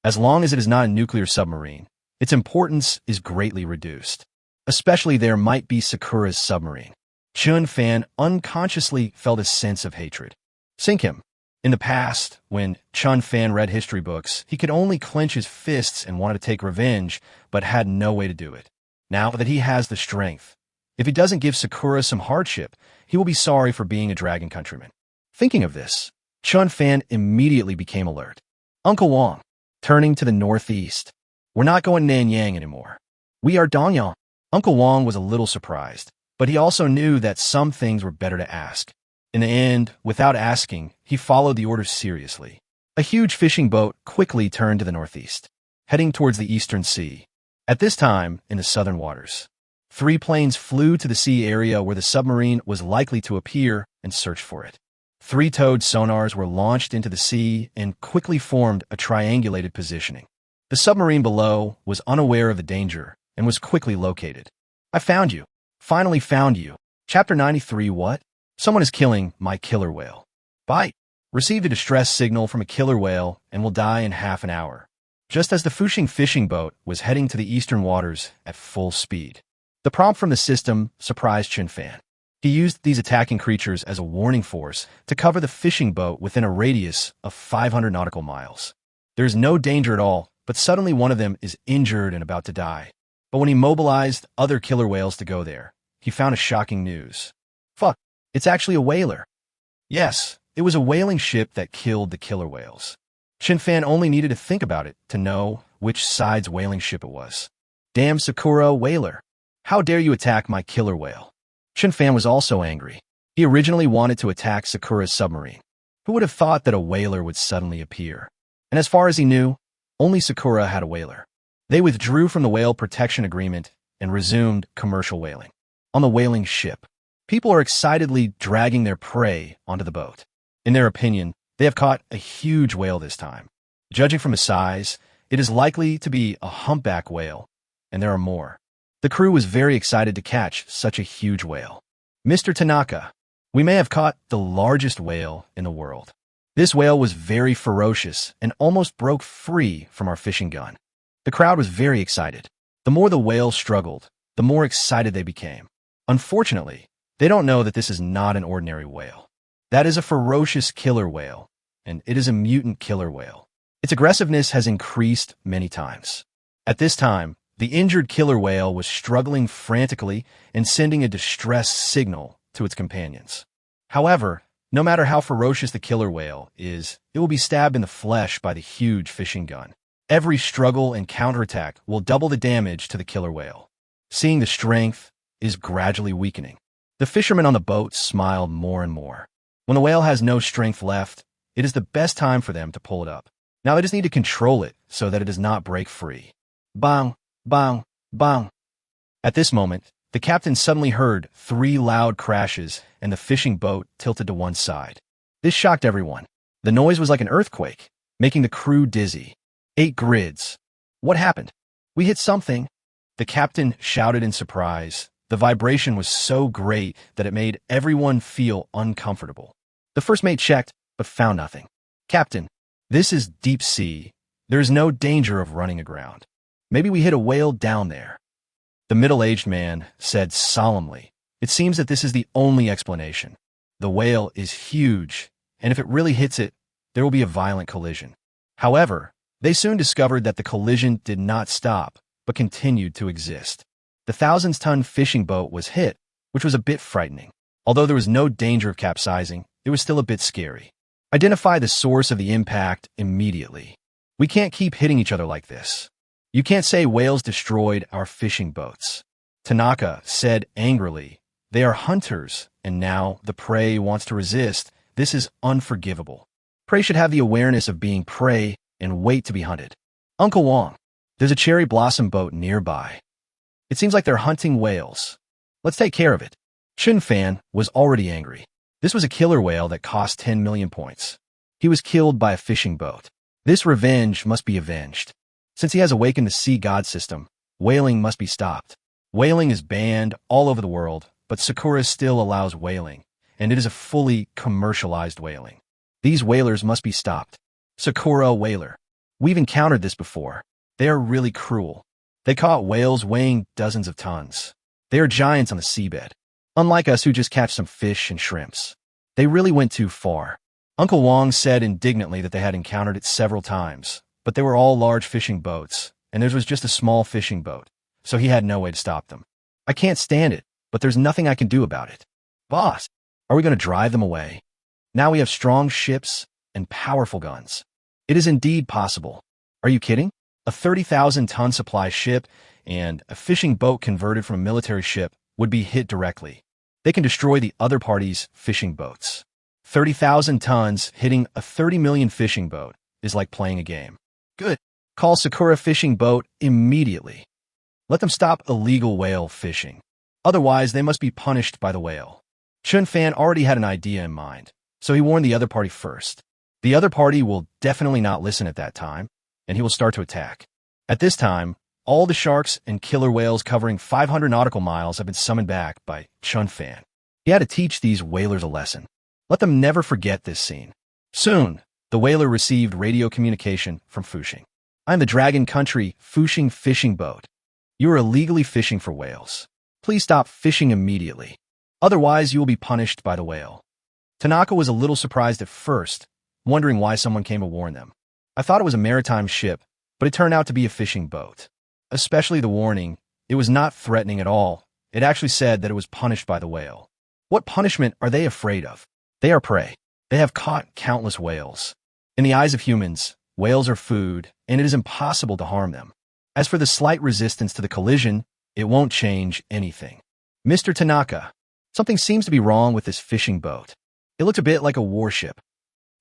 As long as it is not a nuclear submarine, its importance is greatly reduced. Especially there might be Sakura's submarine. Chen Fan unconsciously felt a sense of hatred. Sink him. In the past, when Chen Fan read history books, he could only clench his fists and wanted to take revenge, but had no way to do it. Now that he has the strength, if he doesn't give Sakura some hardship, he will be sorry for being a dragon countryman. Thinking of this, Chen Fan immediately became alert. Uncle Wong, turning to the northeast. We're not going Nanyang anymore. We are Dongyang. Uncle Wong was a little surprised, but he also knew that some things were better to ask. In the end, without asking, he followed the orders seriously. A huge fishing boat quickly turned to the northeast, heading towards the eastern sea. At this time, in the southern waters, 3 planes flew to the sea area where the submarine was likely to appear and searched for it. 3-towed sonars were launched into the sea and quickly formed a triangulated positioning. The submarine below was unaware of the danger and was quickly located. I found you. Finally found you. Chapter 93. What? Someone is killing my killer whale. Bite. Received a distress signal from a killer whale and will die in half an hour. Just as the Fushing fishing boat was heading to the eastern waters at full speed. The prompt from the system surprised Chen Fan. He used these attacking creatures as a warning force to cover the fishing boat within a radius of 500 nautical miles. There is no danger at all, but suddenly one of them is injured and about to die. But when he mobilized other killer whales to go there, he found a shocking news. Fuck, it's actually a whaler. Yes, it was a whaling ship that killed the killer whales. Chen Fan only needed to think about it to know which side's whaling ship it was. Damn Sakura whaler. How dare you attack my killer whale? Chen Fan was also angry. He originally wanted to attack Sakura's submarine. Who would have thought that a whaler would suddenly appear? And as far as he knew, only Sakura had a whaler. They withdrew from the whale protection agreement and resumed commercial whaling. On the whaling ship, people are excitedly dragging their prey onto the boat. In their opinion, they have caught a huge whale this time. Judging from his size, it is likely to be a humpback whale, and there are more. The crew was very excited to catch such a huge whale. Mr. Tanaka, we may have caught the largest whale in the world. This whale was very ferocious and almost broke free from our fishing gun. The crowd was very excited. The more the whale struggled, the more excited they became. Unfortunately, they don't know that this is not an ordinary whale. That is a ferocious killer whale, and it is a mutant killer whale. Its aggressiveness has increased many times. At this time, the injured killer whale was struggling frantically and sending a distress signal to its companions. However, no matter how ferocious the killer whale is, it will be stabbed in the flesh by the huge fishing gun. Every struggle and counterattack will double the damage to the killer whale. Seeing the strength is gradually weakening. The fishermen on the boat smile more and more. When the whale has no strength left, it is the best time for them to pull it up. Now they just need to control it so that it does not break free. Bang, bang, bang. At this moment, the captain suddenly heard 3 loud crashes and the fishing boat tilted to one side. This shocked everyone. The noise was like an earthquake, making the crew dizzy. 8 grids. What happened? We hit something. The captain shouted in surprise. The vibration was so great that it made everyone feel uncomfortable. The first mate checked, but found nothing. Captain, this is deep sea. There is no danger of running aground. Maybe we hit a whale down there. The middle-aged man said solemnly, it seems that this is the only explanation. The whale is huge, and if it really hits it, there will be a violent collision. However, they soon discovered that the collision did not stop, but continued to exist. The thousands-ton fishing boat was hit, which was a bit frightening. Although there was no danger of capsizing, it was still a bit scary. Identify the source of the impact immediately. We can't keep hitting each other like this. You can't say whales destroyed our fishing boats. Tanaka said angrily, they are hunters, and now the prey wants to resist. This is unforgivable. Prey should have the awareness of being prey and wait to be hunted. Uncle Wong, there's a cherry blossom boat nearby. It seems like they're hunting whales. Let's take care of it. Chen Fan was already angry. This was a killer whale that cost 10 million points. He was killed by a fishing boat. This revenge must be avenged. Since he has awakened the sea god system, whaling must be stopped. Whaling is banned all over the world, but Sakura still allows whaling, and it is a fully commercialized whaling. These whalers must be stopped. Sakura whaler. We've encountered this before. They are really cruel. They caught whales weighing dozens of tons. They are giants on the seabed. Unlike us who just catch some fish and shrimps. They really went too far. Uncle Wong said indignantly that they had encountered it several times, but they were all large fishing boats, and theirs was just a small fishing boat, so he had no way to stop them. I can't stand it, but there's nothing I can do about it. Boss, are we going to drive them away? Now we have strong ships and powerful guns. It is indeed possible. Are you kidding? A 30,000-ton supply ship and a fishing boat converted from a military ship would be hit directly. They can destroy the other party's fishing boats. 30,000 tons hitting a 30 million fishing boat is like playing a game. Good. Call Sakura Fishing Boat immediately. Let them stop illegal whale fishing. Otherwise, they must be punished by the whale. Chen Fan already had an idea in mind, so he warned the other party first. The other party will definitely not listen at that time, and he will start to attack. At this time, all the sharks and killer whales covering 500 nautical miles have been summoned back by Chen Fan. He had to teach these whalers a lesson. Let them never forget this scene. Soon, the whaler received radio communication from Fushing. I'm the Dragon Country Fushing Fishing Boat. You are illegally fishing for whales. Please stop fishing immediately. Otherwise, you will be punished by the whale. Tanaka was a little surprised at first, wondering why someone came to warn them. I thought it was a maritime ship, but it turned out to be a fishing boat. Especially the warning, it was not threatening at all. It actually said that it was punished by the whale. What punishment are they afraid of? They are prey. They have caught countless whales. In the eyes of humans, whales are food, and it is impossible to harm them. As for the slight resistance to the collision, it won't change anything. Mr. Tanaka, something seems to be wrong with this fishing boat. It looks a bit like a warship,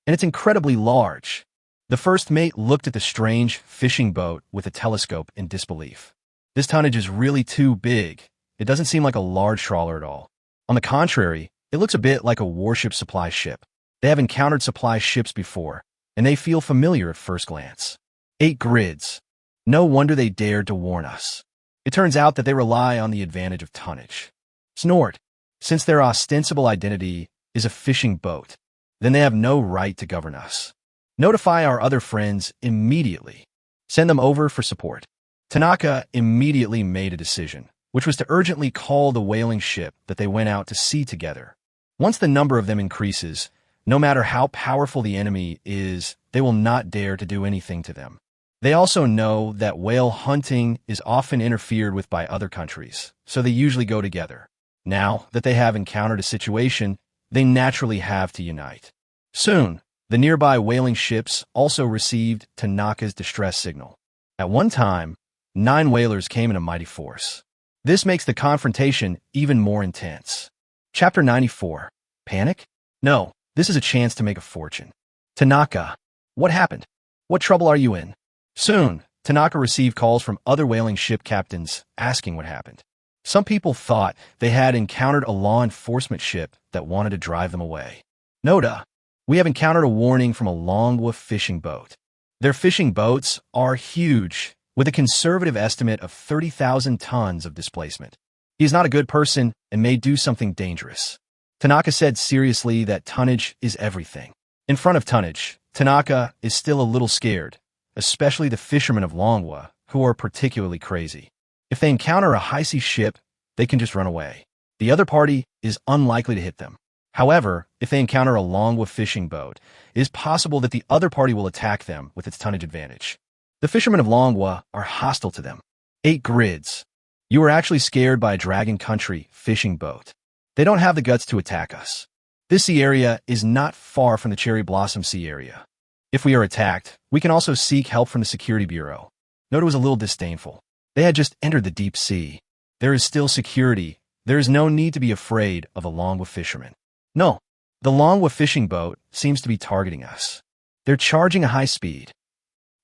and it's incredibly large. The first mate looked at the strange fishing boat with a telescope in disbelief. This tonnage is really too big. It doesn't seem like a large trawler at all. On the contrary, it looks a bit like a warship supply ship. They have encountered supply ships before, and they feel familiar at first glance. 8 grids. No wonder they dared to warn us. It turns out that they rely on the advantage of tonnage. Snort. Since their ostensible identity is a fishing boat, then they have no right to govern us. Notify our other friends immediately. Send them over for support. Tanaka immediately made a decision, which was to urgently call the whaling ship that they went out to sea together. Once the number of them increases, no matter how powerful the enemy is, they will not dare to do anything to them. They also know that whale hunting is often interfered with by other countries, so they usually go together. Now that they have encountered a situation, they naturally have to unite. Soon, the nearby whaling ships also received Tanaka's distress signal. At one time, 9 whalers came in a mighty force. This makes the confrontation even more intense. Chapter 94. Panic? No, this is a chance to make a fortune. Tanaka, what happened? What trouble are you in? Soon, Tanaka received calls from other whaling ship captains asking what happened. Some people thought they had encountered a law enforcement ship that wanted to drive them away. Noda, we have encountered a warning from a manhwa fishing boat. Their fishing boats are huge, with a conservative estimate of 30,000 tons of displacement. He is not a good person and may do something dangerous. Tanaka said seriously that tonnage is everything. In front of tonnage, Tanaka is still a little scared, especially the fishermen of manhwa, who are particularly crazy. If they encounter a high-sea ship, they can just run away. The other party is unlikely to hit them. However, if they encounter a manhwa fishing boat, it is possible that the other party will attack them with its tonnage advantage. The fishermen of manhwa are hostile to them. 8 grids. You are actually scared by a Dragon Country fishing boat. They don't have the guts to attack us. This sea area is not far from the Cherry Blossom Sea area. If we are attacked, we can also seek help from the Security Bureau. Noda was a little disdainful. They had just entered the deep sea. There is still security. There is no need to be afraid of a manhwa fisherman. No, the manhwa fishing boat seems to be targeting us. They're charging a high speed.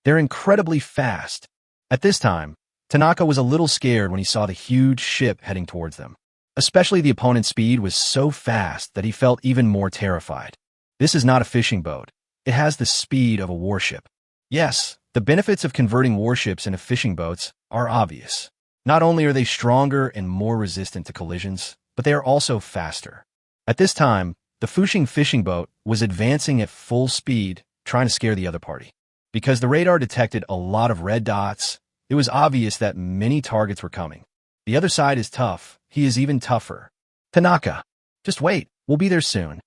They're incredibly fast. At this time, Tanaka was a little scared when he saw the huge ship heading towards them. Especially the opponent's speed was so fast that he felt even more terrified. This is not a fishing boat. It has the speed of a warship. Yes, the benefits of converting warships into fishing boats are obvious. Not only are they stronger and more resistant to collisions, but they are also faster. At this time, the Fushing fishing boat was advancing at full speed, trying to scare the other party. Because the radar detected a lot of red dots, it was obvious that many targets were coming. The other side is tough. He is even tougher. Tanaka, just wait. We'll be there soon.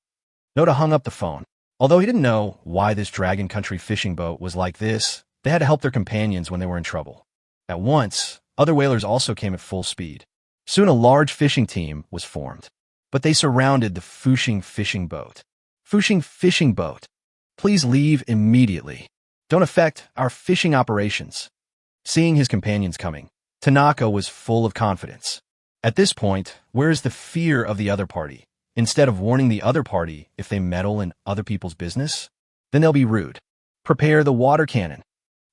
Noda hung up the phone. Although he didn't know why this Dragon Country fishing boat was like this, they had to help their companions when they were in trouble. At once, other whalers also came at full speed. Soon a large fishing team was formed. But they surrounded the Fushing fishing boat. Fushing fishing boat, please leave immediately. Don't affect our fishing operations. Seeing his companions coming, Tanaka was full of confidence. At this point, where is the fear of the other party? Instead of warning the other party if they meddle in other people's business, then they'll be rude. Prepare the water cannon.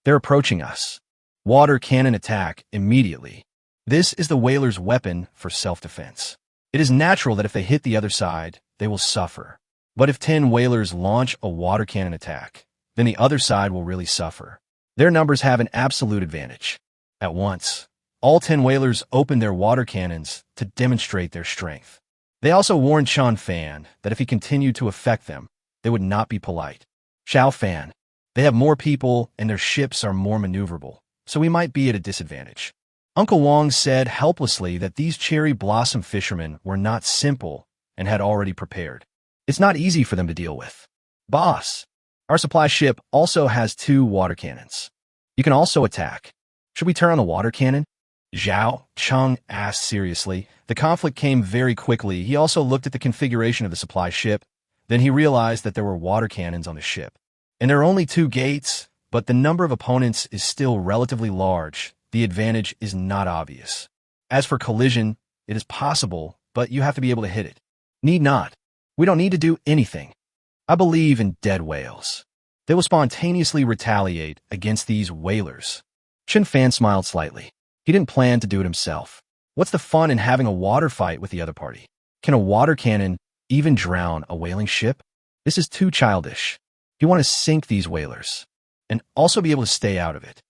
They're approaching us. Water cannon attack immediately. This is the whaler's weapon for self-defense. It is natural that if they hit the other side, they will suffer. But if 10 whalers launch a water cannon attack, then the other side will really suffer. Their numbers have an absolute advantage. At once, all 10 whalers opened their water cannons to demonstrate their strength. They also warned Chen Fan that if he continued to affect them, they would not be polite. Chen Fan, they have more people and their ships are more maneuverable, so we might be at a disadvantage. Uncle Wong said helplessly that these cherry blossom fishermen were not simple and had already prepared. It's not easy for them to deal with. Boss, our supply ship also has 2 water cannons. You can also attack. Should we turn on the water cannon? Zhao Cheng asked seriously. The conflict came very quickly. He also looked at the configuration of the supply ship. Then he realized that there were water cannons on the ship. And there are only 2 gates, but the number of opponents is still relatively large. The advantage is not obvious. As for collision, it is possible, but you have to be able to hit it. Need not. We don't need to do anything. I believe in dead whales. They will spontaneously retaliate against these whalers. Chen Fan smiled slightly. He didn't plan to do it himself. What's the fun in having a water fight with the other party? Can a water cannon even drown a whaling ship? This is too childish. You want to sink these whalers and also be able to stay out of it.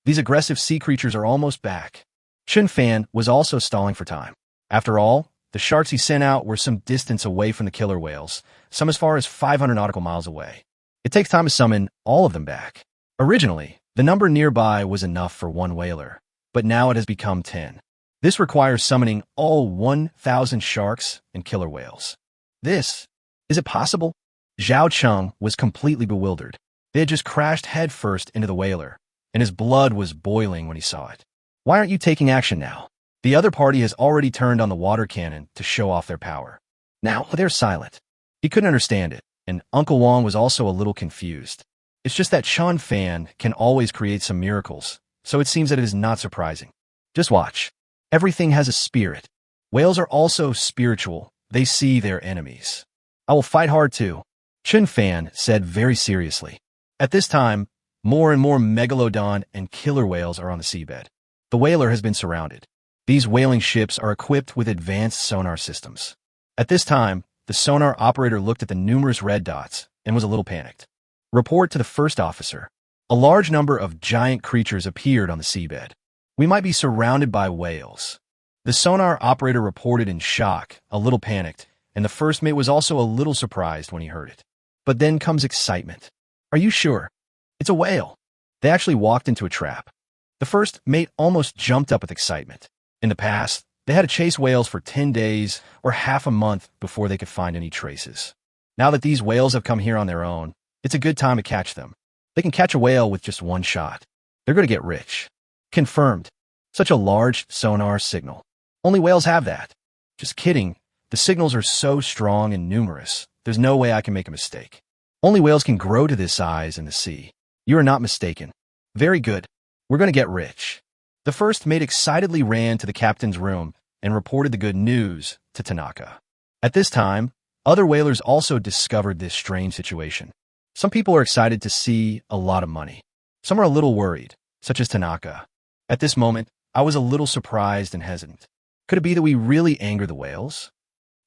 These aggressive sea creatures are almost back. Chen Fan was also stalling for time. After all, the sharks he sent out were some distance away from the killer whales, some as far as 500 nautical miles away. It takes time to summon all of them back. Originally, the number nearby was enough for 1 whaler, but now it has become 10. This requires summoning all 1,000 sharks and killer whales. Is it possible? Zhao Cheng was completely bewildered. They had just crashed headfirst into the whaler, and his blood was boiling when he saw it. Why aren't you taking action now? The other party has already turned on the water cannon to show off their power. Now they're silent. He couldn't understand it, and Uncle Wong was also a little confused. It's just that Chen Fan can always create some miracles, so it seems that it is not surprising. Just watch. Everything has a spirit. Whales are also spiritual. They see their enemies. I will fight hard too, Chen Fan said very seriously. At this time, more and more megalodon and killer whales are on the seabed. The whaler has been surrounded. These whaling ships are equipped with advanced sonar systems. At this time, the sonar operator looked at the numerous red dots and was a little panicked. Report to the first officer. A large number of giant creatures appeared on the seabed. We might be surrounded by whales. The sonar operator reported in shock, a little panicked, and the first mate was also a little surprised when he heard it. But then comes excitement. Are you sure? It's a whale. They actually walked into a trap. The first mate almost jumped up with excitement. In the past, they had to chase whales for 10 days or half a month before they could find any traces. Now that these whales have come here on their own, it's a good time to catch them. They can catch a whale with just 1 shot. They're going to get rich. Confirmed. Such a large sonar signal. Only whales have that. Just kidding. The signals are so strong and numerous, there's no way I can make a mistake. Only whales can grow to this size in the sea. You are not mistaken. Very good. We're going to get rich. The first mate excitedly ran to the captain's room and reported the good news to Tanaka. At this time, other whalers also discovered this strange situation. Some people are excited to see a lot of money. Some are a little worried, such as Tanaka. At this moment, I was a little surprised and hesitant. Could it be that we really anger the whales?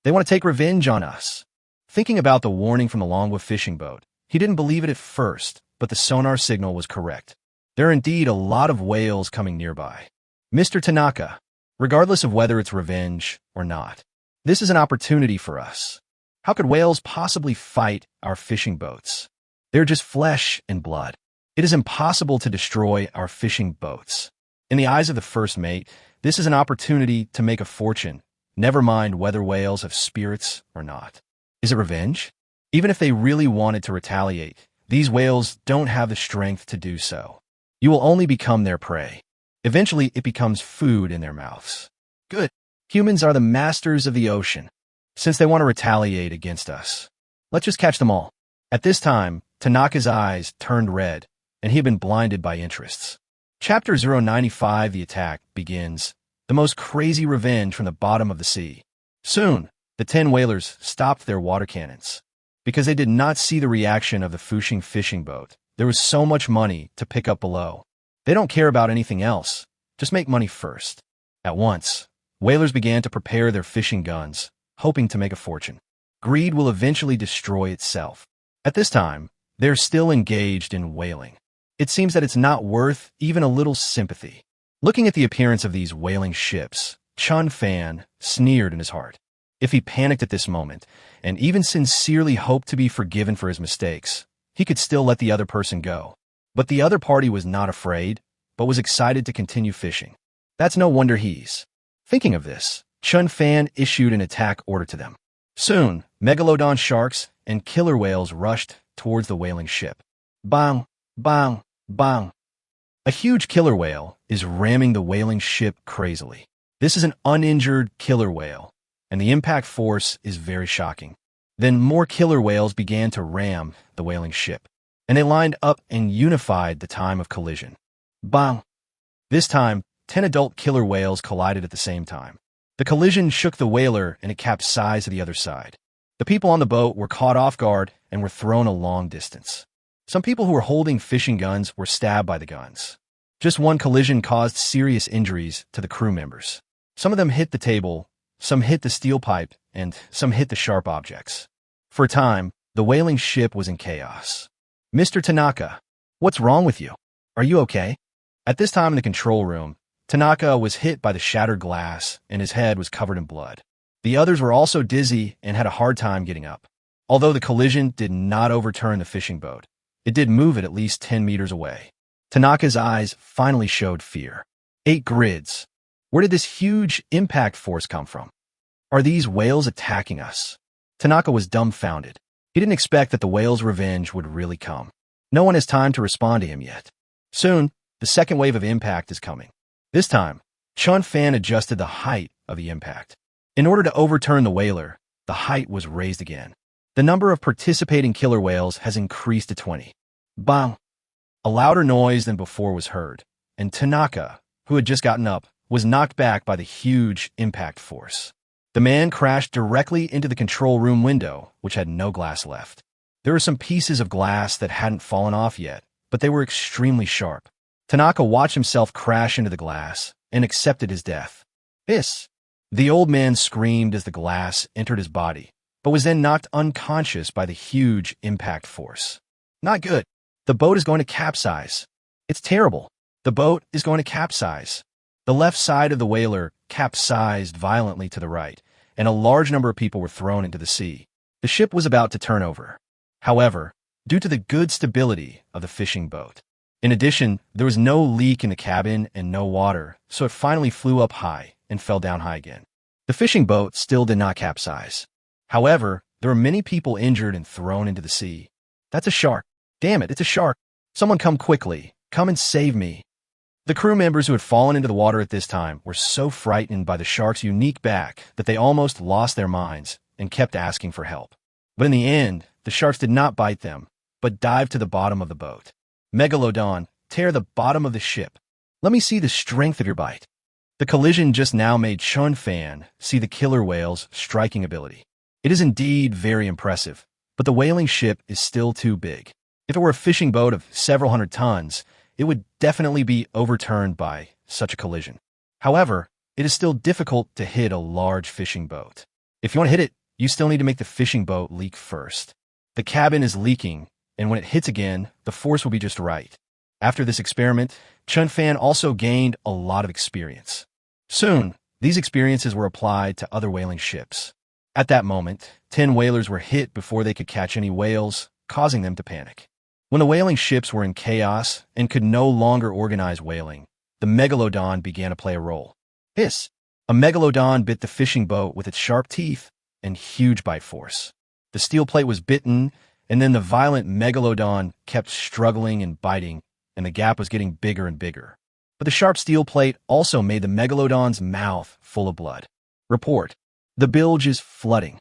They want to take revenge on us. Thinking about the warning from the Longwa fishing boat, he didn't believe it at first, but the sonar signal was correct. There are indeed a lot of whales coming nearby. Mr. Tanaka, regardless of whether it's revenge or not, this is an opportunity for us. How could whales possibly fight our fishing boats? They're just flesh and blood. It is impossible to destroy our fishing boats. In the eyes of the first mate, this is an opportunity to make a fortune, never mind whether whales have spirits or not. Is it revenge? Even if they really wanted to retaliate, these whales don't have the strength to do so. You will only become their prey. Eventually, it becomes food in their mouths. Good. Humans are the masters of the ocean. Since they want to retaliate against us, let's just catch them all. At this time, Tanaka's eyes turned red, and he had been blinded by interests. Chapter 095, The Attack, begins. The most crazy revenge from the bottom of the sea. Soon, the 10 whalers stopped their water cannons. because they did not see the reaction of the Fushing fishing boat. There was so much money to pick up below. They don't care about anything else. Just make money first. At once, whalers began to prepare their fishing guns, hoping to make a fortune. Greed will eventually destroy itself. At this time, they're still engaged in whaling. It seems that it's not worth even a little sympathy. Looking at the appearance of these whaling ships, Chen Fan sneered in his heart. If he panicked at this moment, and even sincerely hoped to be forgiven for his mistakes, he could still let the other person go. But the other party was not afraid, but was excited to continue fishing. That's no wonder he's. Thinking of this, Chen Fan issued an attack order to them. Soon, megalodon sharks and killer whales rushed towards the whaling ship. Bang, bang, bang. A huge killer whale is ramming the whaling ship crazily. This is an uninjured killer whale, and the impact force is very shocking. Then more killer whales began to ram the whaling ship, and they lined up and unified the time of collision. Bang! This time, 10 adult killer whales collided at the same time. The collision shook the whaler and it capsized to the other side. The people on the boat were caught off guard and were thrown a long distance. Some people who were holding fishing guns were stabbed by the guns. Just one collision caused serious injuries to the crew members. Some of them hit the table, some hit the steel pipe, and some hit the sharp objects. For a time, the whaling ship was in chaos. Mr. Tanaka, what's wrong with you? Are you okay? At this time in the control room, Tanaka was hit by the shattered glass and his head was covered in blood. The others were also dizzy and had a hard time getting up. Although the collision did not overturn the fishing boat, it did move it at least 10 meters away. Tanaka's eyes finally showed fear. 8 grids. Where did this huge impact force come from? Are these whales attacking us? Tanaka was dumbfounded. He didn't expect that the whale's revenge would really come. No one has time to respond to him yet. Soon, the second wave of impact is coming. This time, Chen Fan adjusted the height of the impact. In order to overturn the whaler, the height was raised again. The number of participating killer whales has increased to 20. Bang! A louder noise than before was heard, and Tanaka, who had just gotten up, was knocked back by the huge impact force. The man crashed directly into the control room window, which had no glass left. There were some pieces of glass that hadn't fallen off yet, but they were extremely sharp. Tanaka watched himself crash into the glass and accepted his death. Hiss! The old man screamed as the glass entered his body, but was then knocked unconscious by the huge impact force. Not good. The boat is going to capsize. It's terrible. The boat is going to capsize. The left side of the whaler capsized violently to the right, and a large number of people were thrown into the sea. The ship was about to turn over. However, due to the good stability of the fishing boat. In addition, there was no leak in the cabin and no water, so it finally flew up high and fell down high again. The fishing boat still did not capsize. However, there were many people injured and thrown into the sea. That's a shark. Damn it, it's a shark. Someone come quickly. Come and save me. The crew members who had fallen into the water at this time were so frightened by the shark's unique back that they almost lost their minds and kept asking for help. But in the end, the sharks did not bite them, but dived to the bottom of the boat. Megalodon, tear the bottom of the ship. Let me see the strength of your bite. The collision just now made Chen Fan see the killer whale's striking ability. It is indeed very impressive, but the whaling ship is still too big. If it were a fishing boat of several hundred tons, it would definitely be overturned by such a collision. However, it is still difficult to hit a large fishing boat. If you want to hit it, you still need to make the fishing boat leak first. The cabin is leaking, and when it hits again, the force will be just right. After this experiment, Chen Fan also gained a lot of experience. Soon, these experiences were applied to other whaling ships. At that moment, 10 whalers were hit before they could catch any whales, causing them to panic. When the whaling ships were in chaos and could no longer organize whaling, the megalodon began to play a role. Hiss! A megalodon bit the fishing boat with its sharp teeth and huge bite force. The steel plate was bitten, and then the violent megalodon kept struggling and biting, and the gap was getting bigger and bigger. But the sharp steel plate also made the megalodon's mouth full of blood. Report. The bilge is flooding.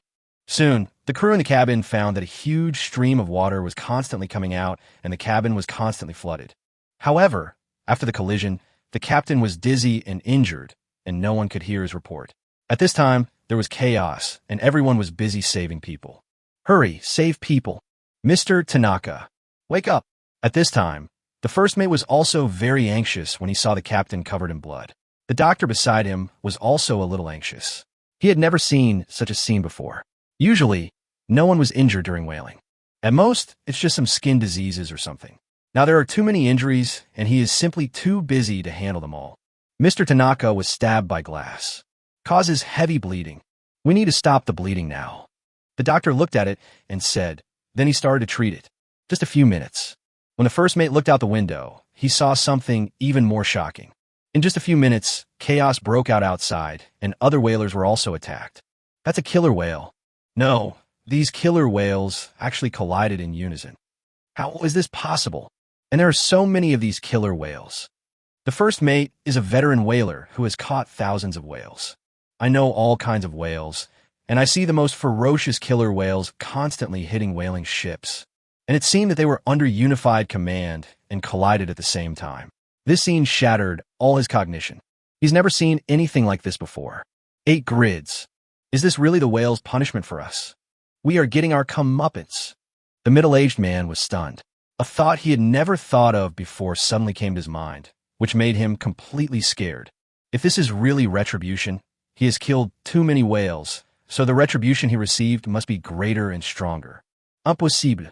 Soon, the crew in the cabin found that a huge stream of water was constantly coming out and the cabin was constantly flooded. However, after the collision, the captain was dizzy and injured, and no one could hear his report. At this time, there was chaos, and everyone was busy saving people. Hurry, save people. Mr. Tanaka, wake up. At this time, the first mate was also very anxious when he saw the captain covered in blood. The doctor beside him was also a little anxious. He had never seen such a scene before. Usually, no one was injured during whaling. At most, it's just some skin diseases or something. Now there are too many injuries, and he is simply too busy to handle them all. Mr. Tanaka was stabbed by glass. Causes heavy bleeding. We need to stop the bleeding now. The doctor looked at it and said, then he started to treat it. Just a few minutes. When the first mate looked out the window, he saw something even more shocking. In just a few minutes, chaos broke out outside, and other whalers were also attacked. That's a killer whale. No, these killer whales actually collided in unison. How is this possible? And there are so many of these killer whales. The first mate is a veteran whaler who has caught thousands of whales. I know all kinds of whales, and I see the most ferocious killer whales constantly hitting whaling ships. And it seemed that they were under unified command and collided at the same time. This scene shattered all his cognition. He's never seen anything like this before. 8 grids. Is this really the whale's punishment for us? We are getting our comeuppance. The middle-aged man was stunned. A thought he had never thought of before suddenly came to his mind, which made him completely scared. If this is really retribution, he has killed too many whales, so the retribution he received must be greater and stronger. Impossible.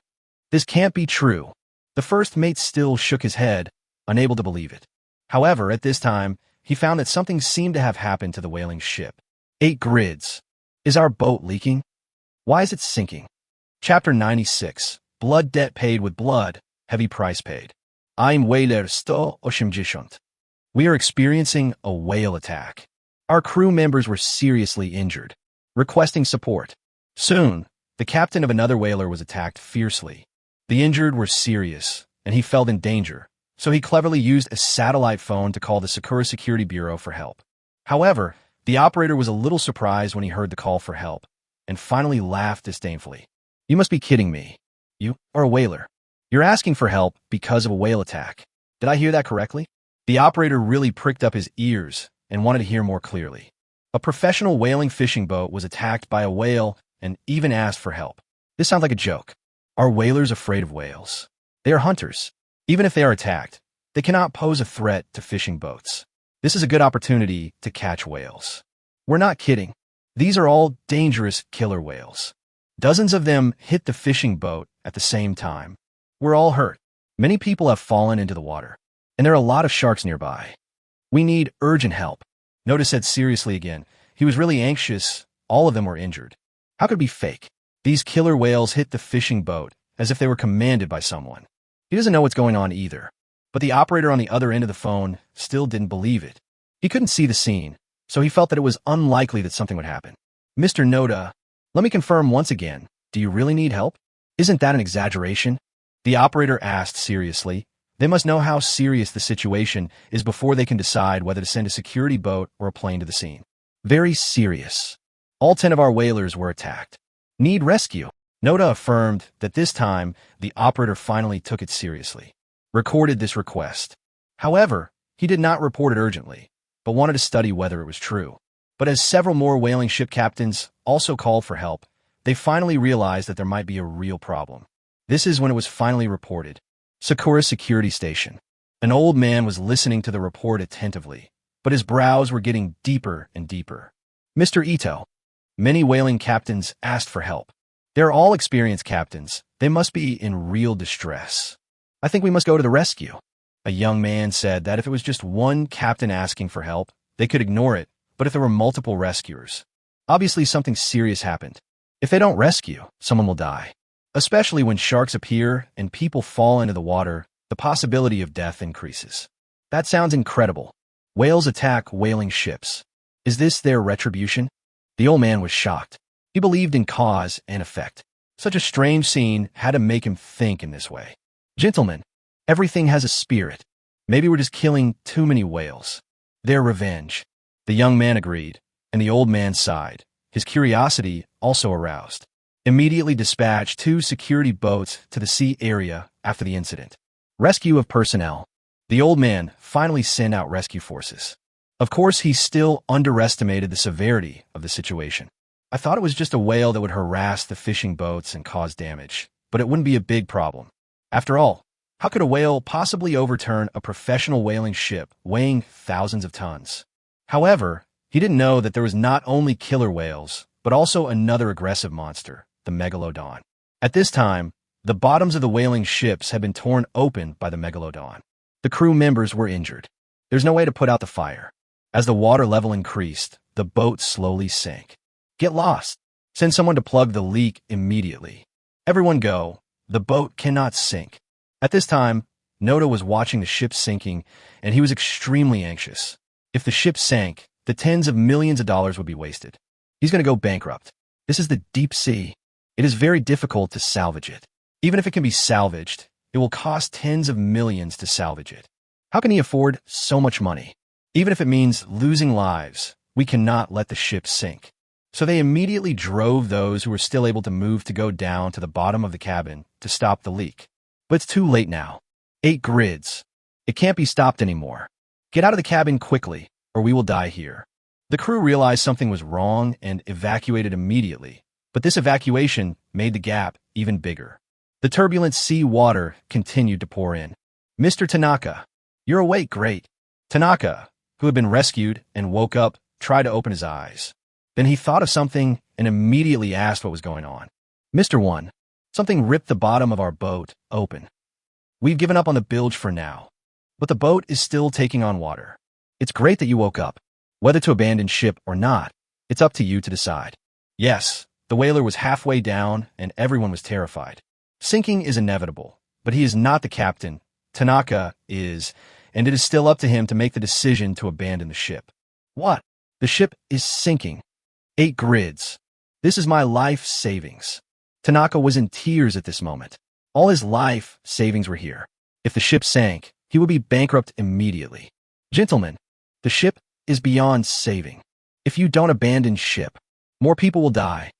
This can't be true. The first mate still shook his head, unable to believe it. However, at this time, he found that something seemed to have happened to the whaling ship. 8 grids. Is our boat leaking? Why is it sinking? Chapter 96. Blood debt paid with blood, heavy price paid. I'm whaler 180. We are experiencing a whale attack. Our crew members were seriously injured, requesting support. Soon, the captain of another whaler was attacked fiercely. The injured were serious, and he felt in danger, so he cleverly used a satellite phone to call the Sakura Security Bureau for help. However, the operator was a little surprised when he heard the call for help, and finally laughed disdainfully. You must be kidding me. You are a whaler. You're asking for help because of a whale attack. Did I hear that correctly? The operator really pricked up his ears and wanted to hear more clearly. A professional whaling fishing boat was attacked by a whale and even asked for help. This sounds like a joke. Are whalers afraid of whales? They are hunters. Even if they are attacked, they cannot pose a threat to fishing boats. This is a good opportunity to catch whales. We're not kidding. These are all dangerous killer whales. Dozens of them hit the fishing boat at the same time. We're all hurt. Many people have fallen into the water, and there are a lot of sharks nearby. We need urgent help. Noda said seriously again. He was really anxious. All of them were injured. How could it be fake? These killer whales hit the fishing boat as if they were commanded by someone. He doesn't know what's going on either. But the operator on the other end of the phone still didn't believe it. He couldn't see the scene, so he felt that it was unlikely that something would happen. Mr. Noda, let me confirm once again. Do you really need help? Isn't that an exaggeration? The operator asked seriously. They must know how serious the situation is before they can decide whether to send a security boat or a plane to the scene. Very serious. All 10 of our whalers were attacked. Need rescue. Noda affirmed that this time the operator finally took it seriously. Recorded this request. However, he did not report it urgently, but wanted to study whether it was true. But as several more whaling ship captains also called for help, they finally realized that there might be a real problem. This is when it was finally reported. Sakura Security Station. An old man was listening to the report attentively, but his brows were getting deeper and deeper. Mr. Ito. Many whaling captains asked for help. They're all experienced captains. They must be in real distress. I think we must go to the rescue. A young man said that if it was just one captain asking for help, they could ignore it, but if there were multiple rescuers, obviously something serious happened. If they don't rescue, someone will die. Especially when sharks appear and people fall into the water, the possibility of death increases. That sounds incredible. Whales attack whaling ships. Is this their retribution? The old man was shocked. He believed in cause and effect. Such a strange scene had to make him think in this way. Gentlemen, everything has a spirit. Maybe we're just killing too many whales. Their revenge. The young man agreed, and the old man sighed. His curiosity also aroused. Immediately dispatched 2 security boats to the sea area after the incident. Rescue of personnel. The old man finally sent out rescue forces. Of course, he still underestimated the severity of the situation. I thought it was just a whale that would harass the fishing boats and cause damage, but it wouldn't be a big problem. After all, how could a whale possibly overturn a professional whaling ship weighing thousands of tons? However, he didn't know that there was not only killer whales, but also another aggressive monster, the megalodon. At this time, the bottoms of the whaling ships had been torn open by the megalodon. The crew members were injured. There's no way to put out the fire. As the water level increased, the boat slowly sank. Get lost. Send someone to plug the leak immediately. Everyone go. The boat cannot sink. At this time, Noda was watching the ship sinking, and he was extremely anxious. If the ship sank, the tens of millions of dollars would be wasted. He's going to go bankrupt. This is the deep sea. It is very difficult to salvage it. Even if it can be salvaged, it will cost tens of millions to salvage it. How can he afford so much money? Even if it means losing lives, we cannot let the ship sink. So they immediately drove those who were still able to move to go down to the bottom of the cabin to stop the leak. But it's too late now. 8 grids. It can't be stopped anymore. Get out of the cabin quickly, or we will die here. The crew realized something was wrong and evacuated immediately, but this evacuation made the gap even bigger. The turbulent sea water continued to pour in. Mr. Tanaka, you're awake, great. Tanaka, who had been rescued and woke up, tried to open his eyes. Then he thought of something and immediately asked what was going on. Mr. One, something ripped the bottom of our boat open. We've given up on the bilge for now, but the boat is still taking on water. It's great that you woke up. Whether to abandon ship or not, it's up to you to decide. Yes, the whaler was halfway down and everyone was terrified. Sinking is inevitable, but he is not the captain. Tanaka is, and it is still up to him to make the decision to abandon the ship. What? The ship is sinking. 8 grids. This is my life savings. Tanaka was in tears at this moment. All his life savings were here. If the ship sank, he would be bankrupt immediately. Gentlemen, the ship is beyond saving. If you don't abandon ship, more people will die.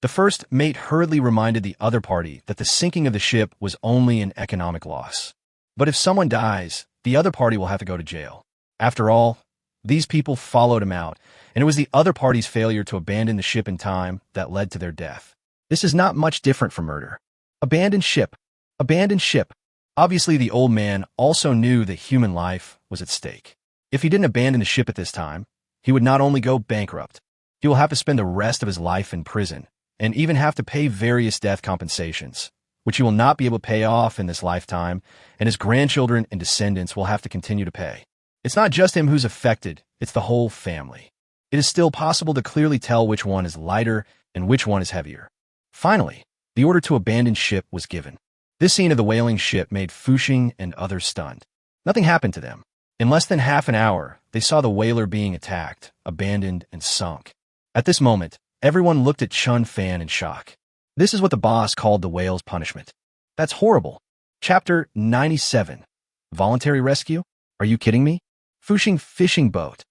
The first mate hurriedly reminded the other party that the sinking of the ship was only an economic loss. But if someone dies, the other party will have to go to jail. After all, these people followed him out, and it was the other party's failure to abandon the ship in time that led to their death. This is not much different from murder. Abandon ship. Abandon ship. Obviously, the old man also knew that human life was at stake. If he didn't abandon the ship at this time, he would not only go bankrupt, he will have to spend the rest of his life in prison, and even have to pay various death compensations, which he will not be able to pay off in this lifetime, and his grandchildren and descendants will have to continue to pay. It's not just him who's affected, it's the whole family. It is still possible to clearly tell which one is lighter and which one is heavier. Finally, the order to abandon ship was given. This scene of the whaling ship made Fuxing and others stunned. Nothing happened to them. In less than half an hour, they saw the whaler being attacked, abandoned, and sunk. At this moment, everyone looked at Chen Fan in shock. This is what the boss called the whale's punishment. That's horrible. Chapter 97. Voluntary rescue? Are you kidding me? Fuxing fishing boat.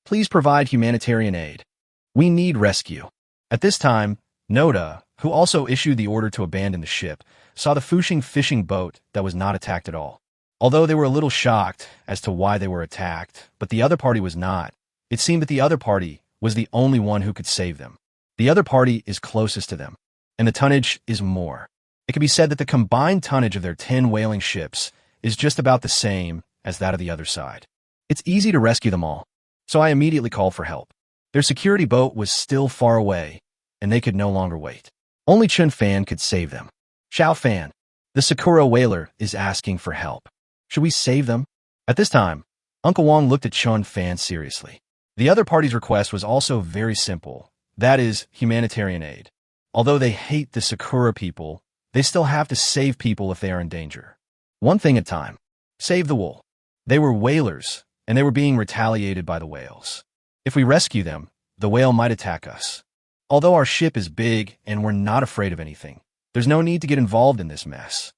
Please provide humanitarian aid. We need rescue. At this time, Noda, who also issued the order to abandon the ship, saw the Fuxing fishing boat that was not attacked at all. Although they were a little shocked as to why they were attacked, but the other party was not. It seemed that the other party was the only one who could save them. The other party is closest to them, and the tonnage is more. It can be said that the combined tonnage of their 10 whaling ships is just about the same as that of the other side. It's easy to rescue them all, so I immediately called for help. Their security boat was still far away, and they could no longer wait. Only Chen Fan could save them. Xiao Fan, the Sakura whaler, is asking for help. Should we save them? At this time, Uncle Wong looked at Chen Fan seriously. The other party's request was also very simple. That is, humanitarian aid. Although they hate the Sakura people, they still have to save people if they are in danger. One thing at a time. Save the wool. They were whalers, and they were being retaliated by the whales. If we rescue them, the whale might attack us. Although our ship is big and we're not afraid of anything, there's no need to get involved in this mess.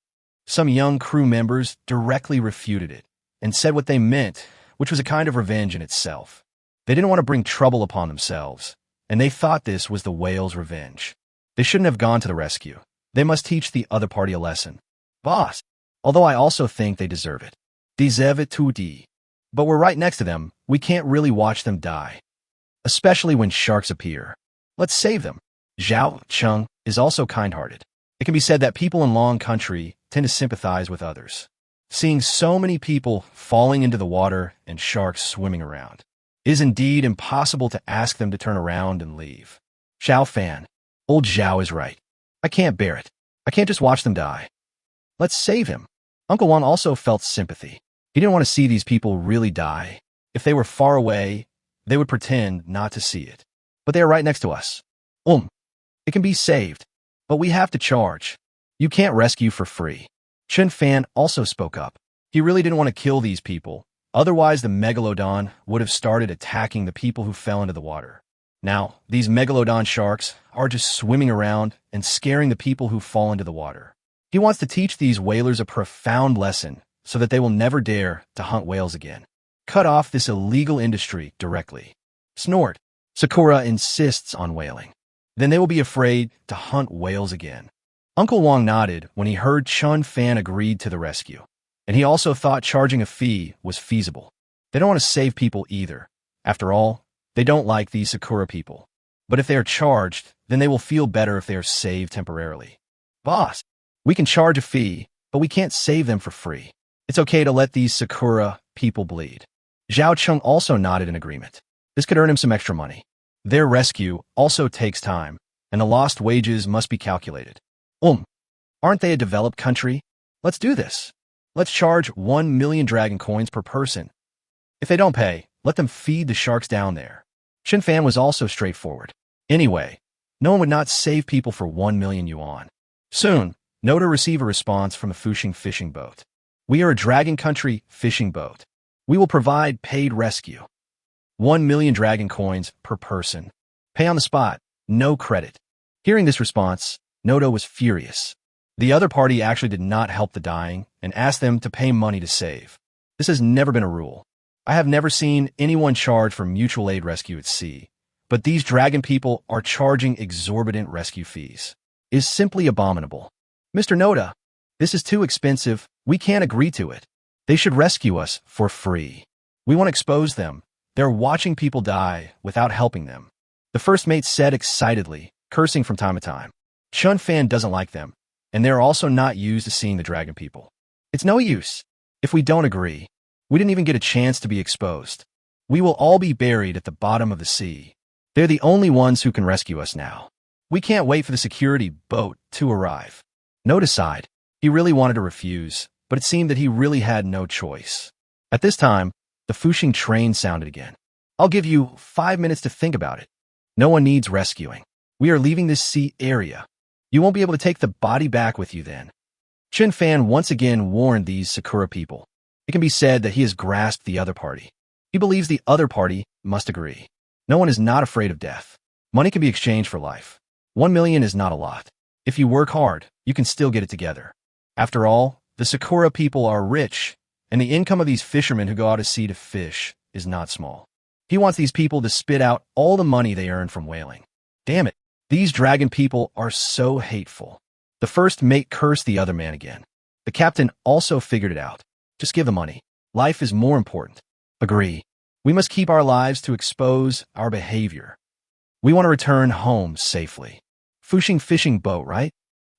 Some young crew members directly refuted it and said what they meant, which was a kind of revenge in itself. They didn't want to bring trouble upon themselves, and they thought this was the whale's revenge. They shouldn't have gone to the rescue. They must teach the other party a lesson. Boss, although I also think they deserve it. Deserve it to D. But we're right next to them. We can't really watch them die. Especially when sharks appear. Let's save them. Zhao Cheng is also kind-hearted. It can be said that people in Long Country tend to sympathize with others. Seeing so many people falling into the water and sharks swimming around, it is indeed impossible to ask them to turn around and leave. Chen Fan. Old Zhao is right. I can't bear it. I can't just watch them die. Let's save him. Uncle Wang also felt sympathy. He didn't want to see these people really die. If they were far away, they would pretend not to see it. But they are right next to us. It can be saved, but we have to charge. You can't rescue for free. Chen Fan also spoke up. He really didn't want to kill these people. Otherwise, the megalodon would have started attacking the people who fell into the water. Now, these megalodon sharks are just swimming around and scaring the people who fall into the water. He wants to teach these whalers a profound lesson so that they will never dare to hunt whales again. Cut off this illegal industry directly. Snort. Sakura insists on whaling. Then they will be afraid to hunt whales again. Uncle Wang nodded when he heard Chen Fan agreed to the rescue, and he also thought charging a fee was feasible. They don't want to save people either. After all, they don't like these Sakura people. But if they are charged, then they will feel better if they are saved temporarily. Boss, we can charge a fee, but we can't save them for free. It's okay to let these Sakura people bleed. Zhao Cheng also nodded in agreement. This could earn him some extra money. Their rescue also takes time, and the lost wages must be calculated. Aren't they a developed country? Let's do this. Let's charge 1 million dragon coins per person. If they don't pay, let them feed the sharks down there. Chen Fan was also straightforward. Anyway, no one would not save people for 1 million yuan. Soon, Noda received a response from a Fuxing fishing boat. We are a dragon country fishing boat. We will provide paid rescue. 1 million dragon coins per person. Pay on the spot, no credit. Hearing this response, Noda was furious. The other party actually did not help the dying and asked them to pay money to save. This has never been a rule. I have never seen anyone charge for mutual aid rescue at sea, but these dragon people are charging exorbitant rescue fees. It is simply abominable. Mr. Noda, this is too expensive. We can't agree to it. They should rescue us for free. We want to expose them. They're watching people die without helping them. The first mate said excitedly, cursing from time to time. Chen Fan doesn't like them, and they're also not used to seeing the dragon people. It's no use. If we don't agree, we didn't even get a chance to be exposed. We will all be buried at the bottom of the sea. They're the only ones who can rescue us now. We can't wait for the security boat to arrive. Noda sighed. He really wanted to refuse, but it seemed that he really had no choice. At this time, the Fuxing train sounded again. I'll give you 5 minutes to think about it. No one needs rescuing. We are leaving this sea area. You won't be able to take the body back with you then. Chen Fan once again warned these Sakura people. It can be said that he has grasped the other party. He believes the other party must agree. No one is not afraid of death. Money can be exchanged for life. 1 million is not a lot. If you work hard, you can still get it together. After all, the Sakura people are rich, and the income of these fishermen who go out to sea to fish is not small. He wants these people to spit out all the money they earn from whaling. Damn it, these dragon people are so hateful. The first mate cursed the other man again. The captain also figured it out. Just give the money. Life is more important. Agree. We must keep our lives to expose our behavior. We want to return home safely. Fuxing fishing boat, right?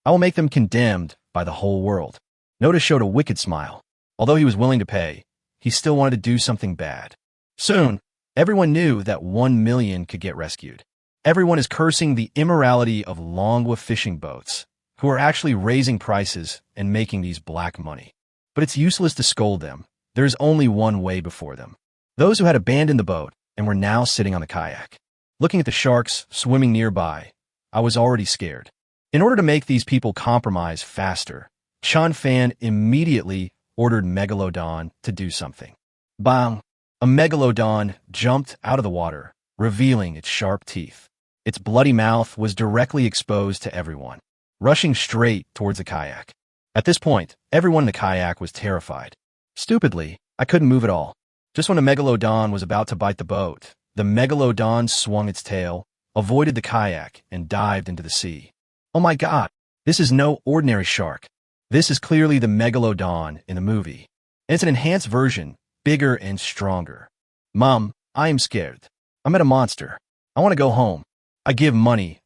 I will make them condemned by the whole world. Noda showed a wicked smile. Although he was willing to pay, he still wanted to do something bad. Soon, everyone knew that 1 million could get rescued. Everyone is cursing the immorality of Longwa fishing boats, who are actually raising prices and making these black money. But it's useless to scold them. There is only one way before them. Those who had abandoned the boat and were now sitting on the kayak. Looking at the sharks swimming nearby, I was already scared. In order to make these people compromise faster, Chen Fan immediately ordered Megalodon to do something. Bang! A Megalodon jumped out of the water, revealing its sharp teeth. Its bloody mouth was directly exposed to everyone, rushing straight towards the kayak. At this point, everyone in the kayak was terrified. Stupidly, I couldn't move at all. Just when a Megalodon was about to bite the boat, the Megalodon swung its tail, avoided the kayak, and dived into the sea. Oh my god, this is no ordinary shark. This is clearly the Megalodon in the movie. And it's an enhanced version, bigger and stronger. Mom, I am scared. I met a monster. I want to go home. I give money.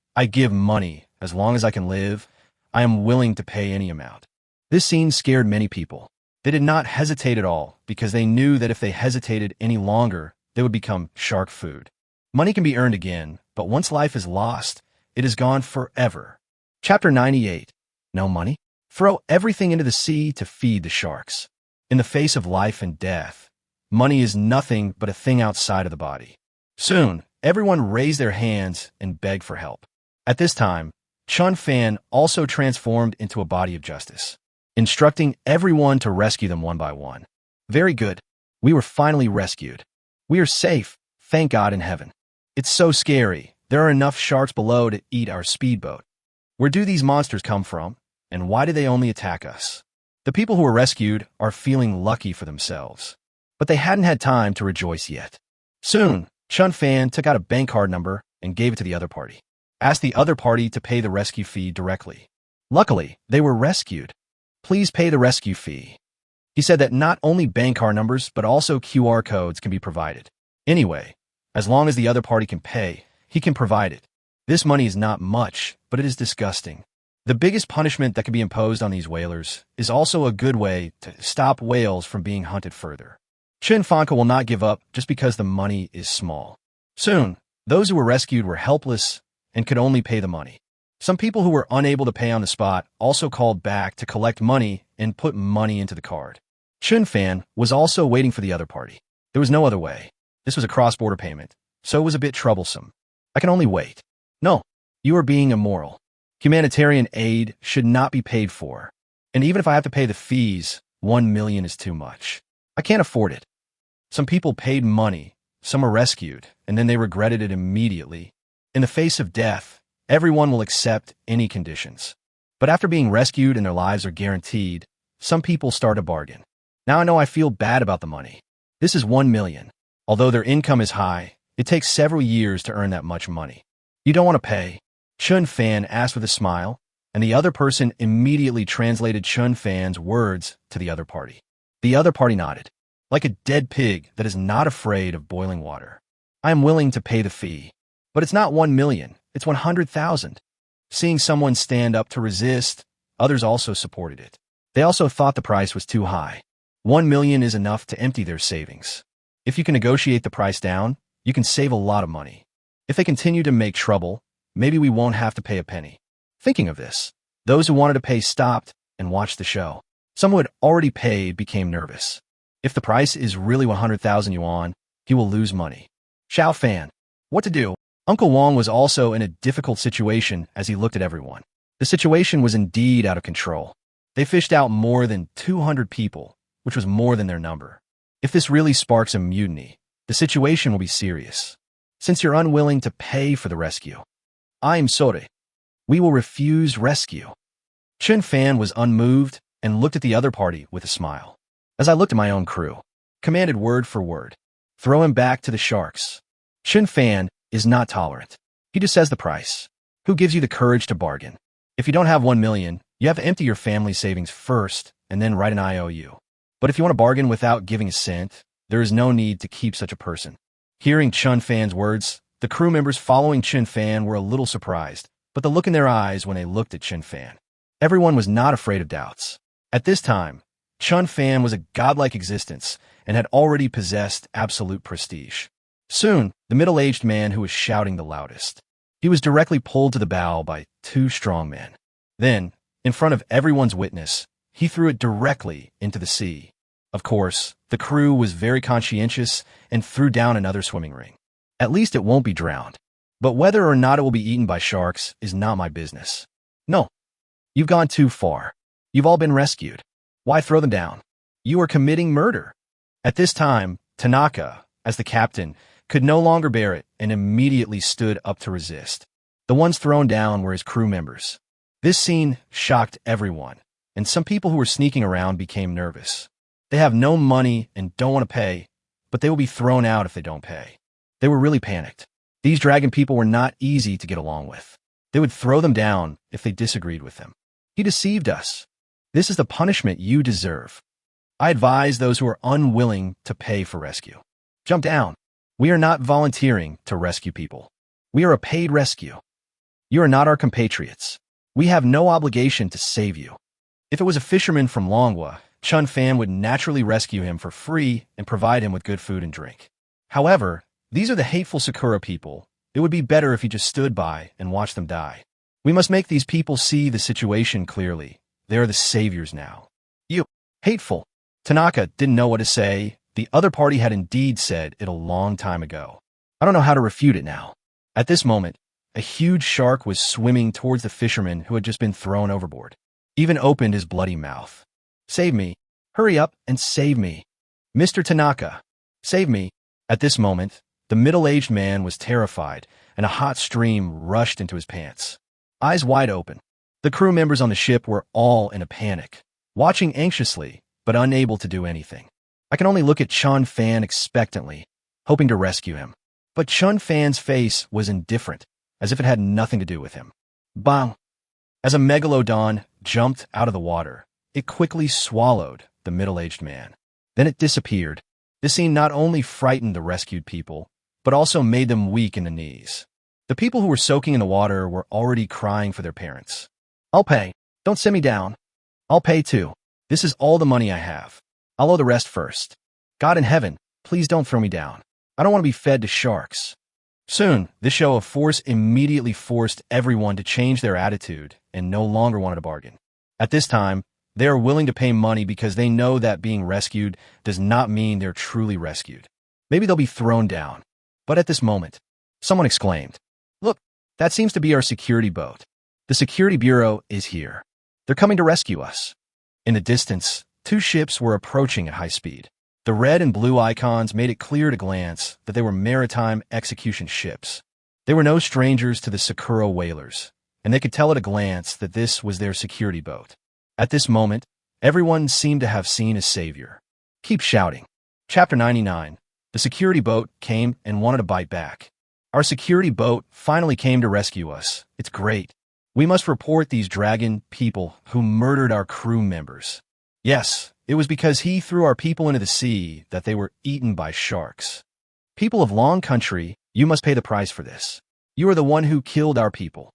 As long as I can live, I am willing to pay any amount." This scene scared many people. They did not hesitate at all because they knew that if they hesitated any longer, they would become shark food. Money can be earned again, but once life is lost, it is gone forever. Chapter 98. No money? Throw everything into the sea to feed the sharks. In the face of life and death, money is nothing but a thing outside of the body. Soon, everyone raised their hands and begged for help. At this time, Chen Fan also transformed into a body of justice, instructing everyone to rescue them one by one. Very good. We were finally rescued. We are safe, thank God in heaven. It's so scary. There are enough sharks below to eat our speedboat. Where do these monsters come from, and why do they only attack us? The people who were rescued are feeling lucky for themselves, but they hadn't had time to rejoice yet. Soon, Chen Fan took out a bank card number and gave it to the other party. Asked the other party to pay the rescue fee directly. Luckily, they were rescued. Please pay the rescue fee. He said that not only bank card numbers, but also QR codes can be provided. Anyway, as long as the other party can pay, he can provide it. This money is not much, but it is disgusting. The biggest punishment that can be imposed on these whalers is also a good way to stop whales from being hunted further. Chen Fan will not give up just because the money is small. Soon, those who were rescued were helpless and could only pay the money. Some people who were unable to pay on the spot also called back to collect money and put money into the card. Chen Fan was also waiting for the other party. There was no other way. This was a cross-border payment, so it was a bit troublesome. I can only wait. No, you are being immoral. Humanitarian aid should not be paid for. And even if I have to pay the fees, 1 million is too much. I can't afford it. Some people paid money, some were rescued, and then they regretted it immediately. In the face of death, everyone will accept any conditions. But after being rescued and their lives are guaranteed, some people start a bargain. Now I know I feel bad about the money. This is 1 million. Although their income is high, it takes several years to earn that much money. You don't want to pay? Chen Fan asked with a smile, and the other person immediately translated Chen Fan's words to the other party. The other party nodded, like a dead pig that is not afraid of boiling water. I am willing to pay the fee. But it's not 1 million, it's 100,000. Seeing someone stand up to resist, others also supported it. They also thought the price was too high. 1 million is enough to empty their savings. If you can negotiate the price down, you can save a lot of money. If they continue to make trouble, maybe we won't have to pay a penny. Thinking of this, those who wanted to pay stopped and watched the show. Some who had already paid became nervous. If the price is really 100,000 yuan, he will lose money. Xiao Fan, what to do? Uncle Wong was also in a difficult situation as he looked at everyone. The situation was indeed out of control. They fished out more than 200 people, which was more than their number. If this really sparks a mutiny, the situation will be serious. Since you're unwilling to pay for the rescue, I am sorry. We will refuse rescue. Chen Fan was unmoved and looked at the other party with a smile. As I looked at my own crew, commanded word for word, throw him back to the sharks. Chen Fan is not tolerant. He just says the price. Who gives you the courage to bargain? If you don't have 1 million, you have to empty your family savings first and then write an IOU. But if you want to bargain without giving a cent, there is no need to keep such a person. Hearing Chen Fan's words, the crew members following Chen Fan were a little surprised, but the look in their eyes when they looked at Chen Fan. Everyone was not afraid of doubts. At this time, Chen Fan was a godlike existence and had already possessed absolute prestige. Soon, the middle-aged man who was shouting the loudest. He was directly pulled to the bow by 2 strong men. Then, in front of everyone's witness, he threw it directly into the sea. Of course, the crew was very conscientious and threw down another swimming ring. At least it won't be drowned. But whether or not it will be eaten by sharks is not my business. No, you've gone too far. You've all been rescued. Why throw them down? You are committing murder. At this time, Tanaka, as the captain, could no longer bear it and immediately stood up to resist. The ones thrown down were his crew members. This scene shocked everyone, and some people who were sneaking around became nervous. They have no money and don't want to pay, but they will be thrown out if they don't pay. They were really panicked. These dragon people were not easy to get along with. They would throw them down if they disagreed with them. He deceived us. This is the punishment you deserve. I advise those who are unwilling to pay for rescue. Jump down. We are not volunteering to rescue people. We are a paid rescue. You are not our compatriots. We have no obligation to save you. If it was a fisherman from Longwa, Chen Fan would naturally rescue him for free and provide him with good food and drink. However, these are the hateful Sakura people. It would be better if he just stood by and watched them die. We must make these people see the situation clearly. They are the saviors now. You, hateful. Tanaka didn't know what to say. The other party had indeed said it a long time ago. I don't know how to refute it now. At this moment, a huge shark was swimming towards the fisherman who had just been thrown overboard. Even opened his bloody mouth. Save me. Hurry up and save me. Mr. Tanaka, save me. At this moment, the middle-aged man was terrified, and a hot stream rushed into his pants. Eyes wide open. The crew members on the ship were all in a panic, watching anxiously, but unable to do anything. I can only look at Chen Fan expectantly, hoping to rescue him. But Chen Fan's face was indifferent, as if it had nothing to do with him. Bang! As a megalodon jumped out of the water, it quickly swallowed the middle-aged man. Then it disappeared. This scene not only frightened the rescued people, but also made them weak in the knees. The people who were soaking in the water were already crying for their parents. I'll pay. Don't send me down. I'll pay too. This is all the money I have. I'll owe the rest first. God in heaven, please don't throw me down. I don't want to be fed to sharks. Soon, this show of force immediately forced everyone to change their attitude and no longer wanted to bargain. At this time, they are willing to pay money because they know that being rescued does not mean they're truly rescued. Maybe they'll be thrown down. But at this moment, someone exclaimed, "Look, that seems to be our security boat. The security bureau is here. They're coming to rescue us." In the distance, two ships were approaching at high speed. The red and blue icons made it clear at a glance that they were maritime execution ships. They were no strangers to the Sakura whalers, and they could tell at a glance that this was their security boat. At this moment, everyone seemed to have seen a savior. Keep shouting. Chapter 99. The security boat came and wanted to bite back. Our security boat finally came to rescue us. It's great. We must report these dragon people who murdered our crew members. Yes, it was because he threw our people into the sea that they were eaten by sharks. People of Long Country, you must pay the price for this. You are the one who killed our people.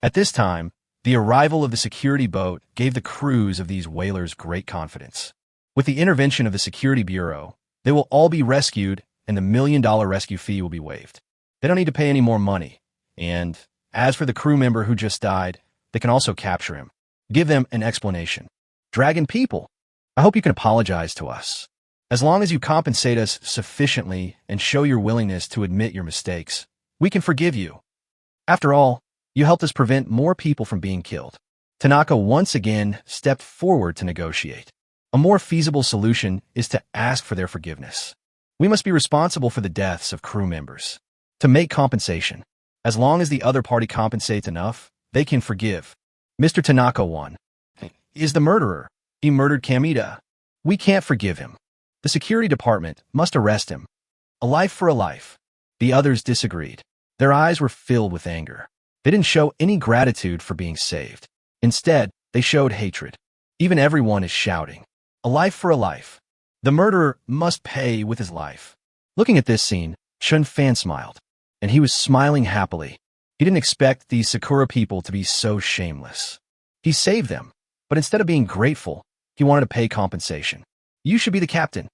At this time, the arrival of the security boat gave the crews of these whalers great confidence. With the intervention of the Security Bureau, they will all be rescued and the $1 million rescue fee will be waived. They don't need to pay any more money. And as for the crew member who just died, they can also capture him. Give them an explanation. Dragon people, I hope you can apologize to us. As long as you compensate us sufficiently and show your willingness to admit your mistakes, we can forgive you. After all, you helped us prevent more people from being killed. Tanaka once again stepped forward to negotiate. A more feasible solution is to ask for their forgiveness. We must be responsible for the deaths of crew members. To make compensation, as long as the other party compensates enough, they can forgive. Mr. Tanaka won. Is the murderer. He murdered Kamida. We can't forgive him. The security department must arrest him. A life for a life. The others disagreed. Their eyes were filled with anger. They didn't show any gratitude for being saved. Instead, they showed hatred. Even everyone is shouting. A life for a life. The murderer must pay with his life. Looking at this scene, Chen Fan smiled. And he was smiling happily. He didn't expect these Sakura people to be so shameless. He saved them, but instead of being grateful, he wanted to pay compensation. You should be the captain.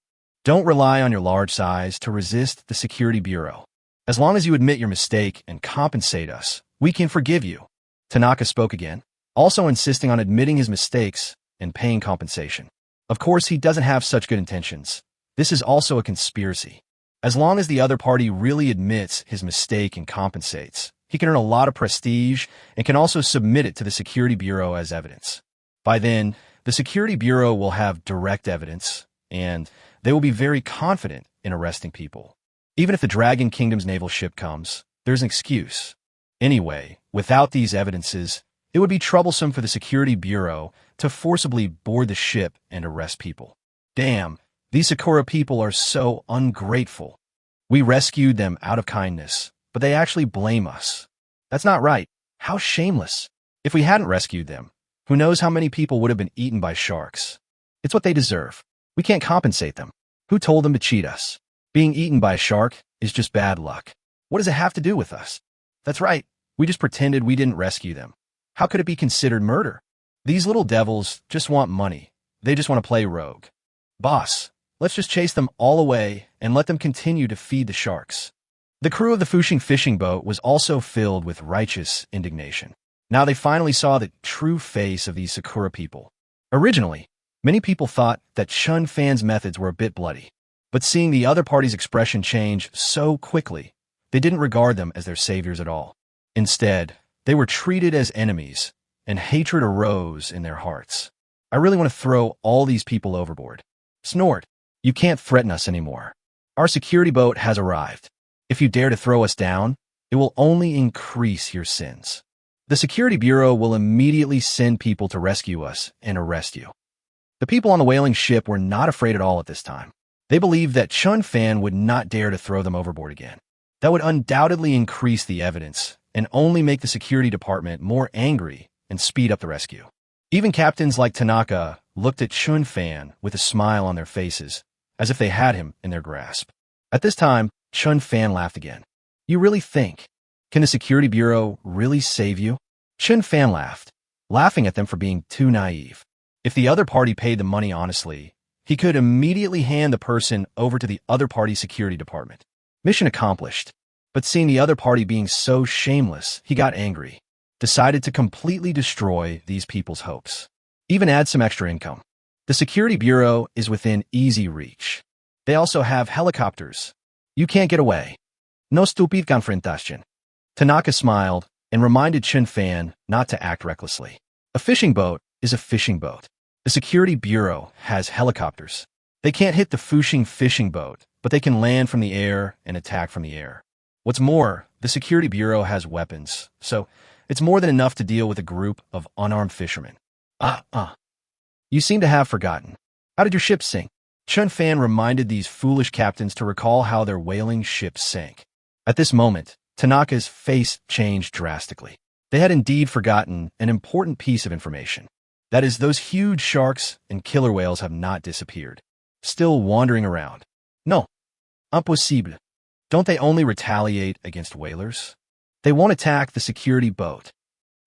Don't rely on your large size to resist the Security Bureau. As long as you admit your mistake and compensate us, we can forgive you. Tanaka spoke again, also insisting on admitting his mistakes and paying compensation. Of course, he doesn't have such good intentions. This is also a conspiracy. As long as the other party really admits his mistake and compensates, he can earn a lot of prestige and can also submit it to the Security Bureau as evidence. By then, the Security Bureau will have direct evidence, and they will be very confident in arresting people. Even if the Dragon Kingdom's naval ship comes, there's an excuse. Anyway, without these evidences, it would be troublesome for the Security Bureau to forcibly board the ship and arrest people. Damn, these Sakura people are so ungrateful. We rescued them out of kindness, but they actually blame us. That's not right. How shameless. If we hadn't rescued them, who knows how many people would have been eaten by sharks. It's what they deserve. We can't compensate them. Who told them to cheat us? Being eaten by a shark is just bad luck. What does it have to do with us? That's right. We just pretended we didn't rescue them. How could it be considered murder? These little devils just want money. They just want to play rogue. Boss, let's just chase them all away and let them continue to feed the sharks. The crew of the Fushing fishing boat was also filled with righteous indignation. Now they finally saw the true face of these Sakura people. Originally, many people thought that Chen Fan's methods were a bit bloody, but seeing the other party's expression change so quickly, they didn't regard them as their saviors at all. Instead, they were treated as enemies, and hatred arose in their hearts. I really want to throw all these people overboard. Snort, you can't threaten us anymore. Our security boat has arrived. If you dare to throw us down, it will only increase your sins. The Security Bureau will immediately send people to rescue us and arrest you. The people on the whaling ship were not afraid at all at this time. They believed that Chen Fan would not dare to throw them overboard again. That would undoubtedly increase the evidence and only make the security department more angry and speed up the rescue. Even captains like Tanaka looked at Chen Fan with a smile on their faces, as if they had him in their grasp. At this time, Chen Fan laughed again. You really think? Can the Security Bureau really save you? Chen Fan laughed, laughing at them for being too naive. If the other party paid the money honestly, he could immediately hand the person over to the other party's security department. Mission accomplished. But seeing the other party being so shameless, he got angry, decided to completely destroy these people's hopes. Even add some extra income. The Security Bureau is within easy reach. They also have helicopters. You can't get away. No stupid confrontation. Tanaka smiled and reminded Chen Fan not to act recklessly. A fishing boat is a fishing boat. The Security Bureau has helicopters. They can't hit the Fushing fishing boat, but they can land from the air and attack from the air. What's more, the Security Bureau has weapons, so it's more than enough to deal with a group of unarmed fishermen. You seem to have forgotten. How did your ship sink? Chen Fan reminded these foolish captains to recall how their whaling ship sank. At this moment, Tanaka's face changed drastically. They had indeed forgotten an important piece of information. That is, those huge sharks and killer whales have not disappeared, still wandering around. No, impossible. Don't they only retaliate against whalers? They won't attack the security boat.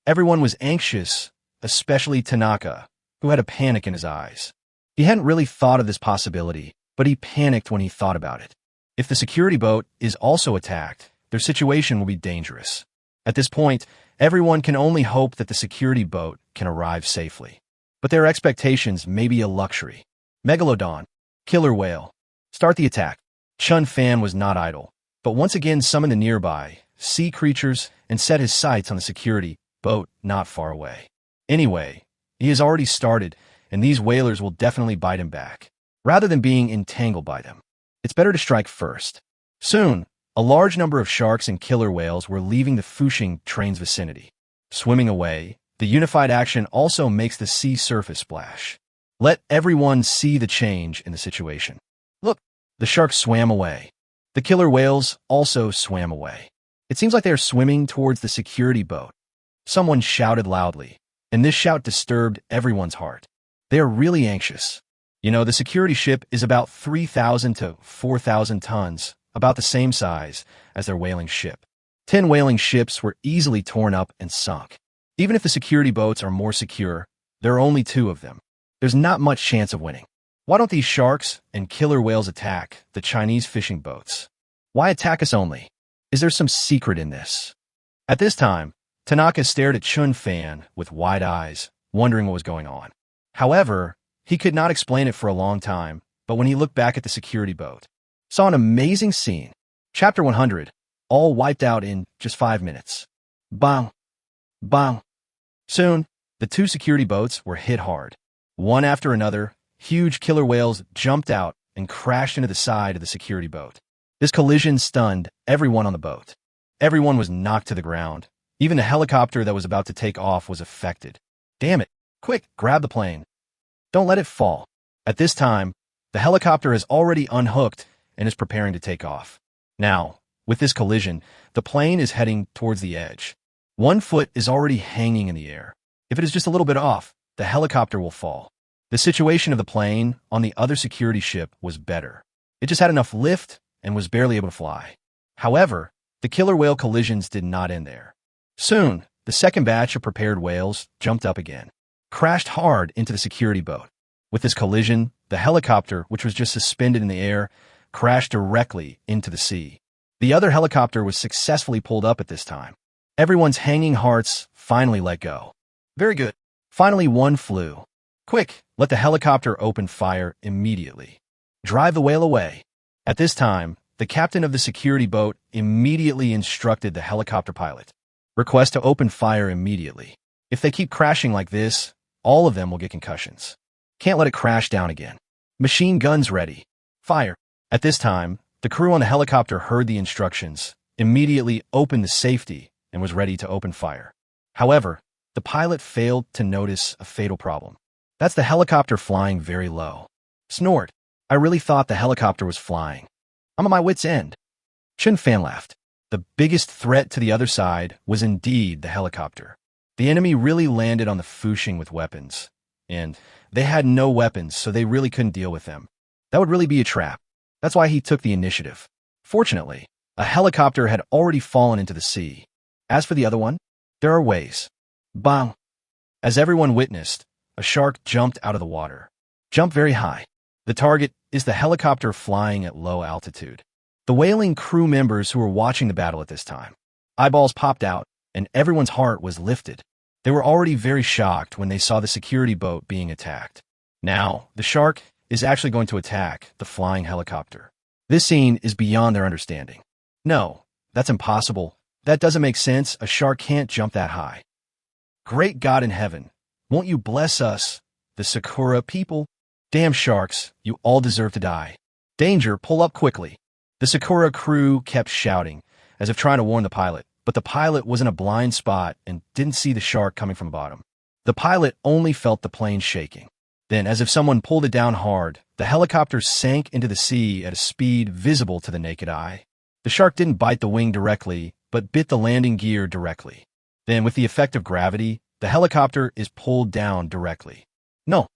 Everyone was anxious, especially Tanaka, who had a panic in his eyes. He hadn't really thought of this possibility, but he panicked when he thought about it. If the security boat is also attacked, their situation will be dangerous. At this point, everyone can only hope that the security boat can arrive safely. But their expectations may be a luxury. Megalodon, killer whale, start the attack. Chen Fan was not idle, but once again summoned the nearby sea creatures and set his sights on the security boat not far away. Anyway, he has already started, and these whalers will definitely bite him back, rather than being entangled by them. It's better to strike first. Soon, a large number of sharks and killer whales were leaving the Fushing train's vicinity. Swimming away, the unified action also makes the sea surface splash. Let everyone see the change in the situation. Look, the sharks swam away. The killer whales also swam away. It seems like they are swimming towards the security boat. Someone shouted loudly, and this shout disturbed everyone's heart. They are really anxious. You know, the security ship is about 3,000 to 4,000 tons, about the same size as their whaling ship. 10 whaling ships were easily torn up and sunk. Even if the security boats are more secure, there are only 2 of them. There's not much chance of winning. Why don't these sharks and killer whales attack the Chinese fishing boats? Why attack us only? Is there some secret in this? At this time, Tanaka stared at Chen Fan with wide eyes, wondering what was going on. However, he could not explain it for a long time, but when he looked back at the security boat, saw an amazing scene. Chapter 100, all wiped out in just 5 minutes. Bang! Bang! Soon, the 2 security boats were hit hard. One after another, huge killer whales jumped out and crashed into the side of the security boat. This collision stunned everyone on the boat. Everyone was knocked to the ground. Even the helicopter that was about to take off was affected. Damn it! Quick, grab the plane. Don't let it fall. At this time, the helicopter has already unhooked and is preparing to take off. Now, with this collision, the plane is heading towards the edge. One foot is already hanging in the air. If it is just a little bit off, the helicopter will fall. The situation of the plane on the other security ship was better. It just had enough lift and was barely able to fly. However, The killer whale collisions did not end there. Soon, the second batch of prepared whales jumped up again, crashed hard into the security boat. With this collision, the helicopter, which was just suspended in the air, crashed directly into the sea. The other helicopter was successfully pulled up at this time. Everyone's hanging hearts finally let go. Very good. Finally, one flew. Quick, let the helicopter open fire immediately. Drive the whale away. At this time, the captain of the security boat immediately instructed the helicopter pilot. Request to open fire immediately. If they keep crashing like this, all of them will get concussions. Can't let it crash down again. Machine guns ready. Fire. At this time, the crew on the helicopter heard the instructions, immediately opened the safety, and was ready to open fire. However, the pilot failed to notice a fatal problem. That's the helicopter flying very low. Snort. I really thought the helicopter was flying. I'm at my wit's end. Chen Fan laughed. The biggest threat to the other side was indeed the helicopter. The enemy really landed on the Fushing with weapons, and they had no weapons, so they really couldn't deal with them. That would really be a trap. That's why he took the initiative. Fortunately, a helicopter had already fallen into the sea. As for the other one, there are ways. Bang! As everyone witnessed, a shark jumped out of the water. Jumped very high. The target is the helicopter flying at low altitude. The whaling crew members who were watching the battle at this time. Eyeballs popped out, and everyone's heart was lifted. They were already very shocked when they saw the security boat being attacked. Now, the shark is actually going to attack the flying helicopter. This scene is beyond their understanding. No, that's impossible. That doesn't make sense. A shark can't jump that high. Great God in heaven, won't you bless us, the Sakura people? Damn sharks, you all deserve to die. Danger, pull up quickly. The Sakura crew kept shouting, as if trying to warn the pilot, but the pilot was in a blind spot and didn't see the shark coming from the bottom. The pilot only felt the plane shaking. Then, as if someone pulled it down hard, the helicopter sank into the sea at a speed visible to the naked eye. The shark didn't bite the wing directly, but bit the landing gear directly. Then, with the effect of gravity, the helicopter is pulled down directly. No.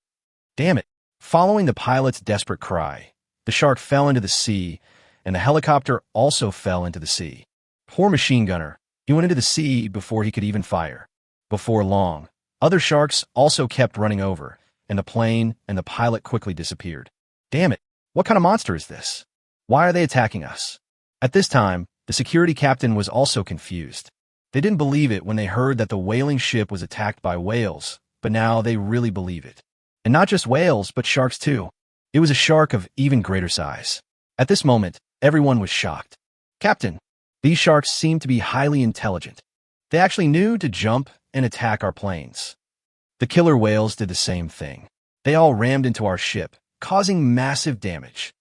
Damn it. Following the pilot's desperate cry, the shark fell into the sea, and the helicopter also fell into the sea. Poor machine gunner. He went into the sea before he could even fire. Before long, other sharks also kept running over, and the plane and the pilot quickly disappeared. Damn it. What kind of monster is this? Why are they attacking us? At this time, the security captain was also confused. They didn't believe it when they heard that the whaling ship was attacked by whales, but now they really believe it. And not just whales, but sharks too. It was a shark of even greater size. At this moment, everyone was shocked. Captain, these sharks seem to be highly intelligent. They actually knew to jump and attack our planes. The killer whales did the same thing. They all rammed into our ship, causing massive damage.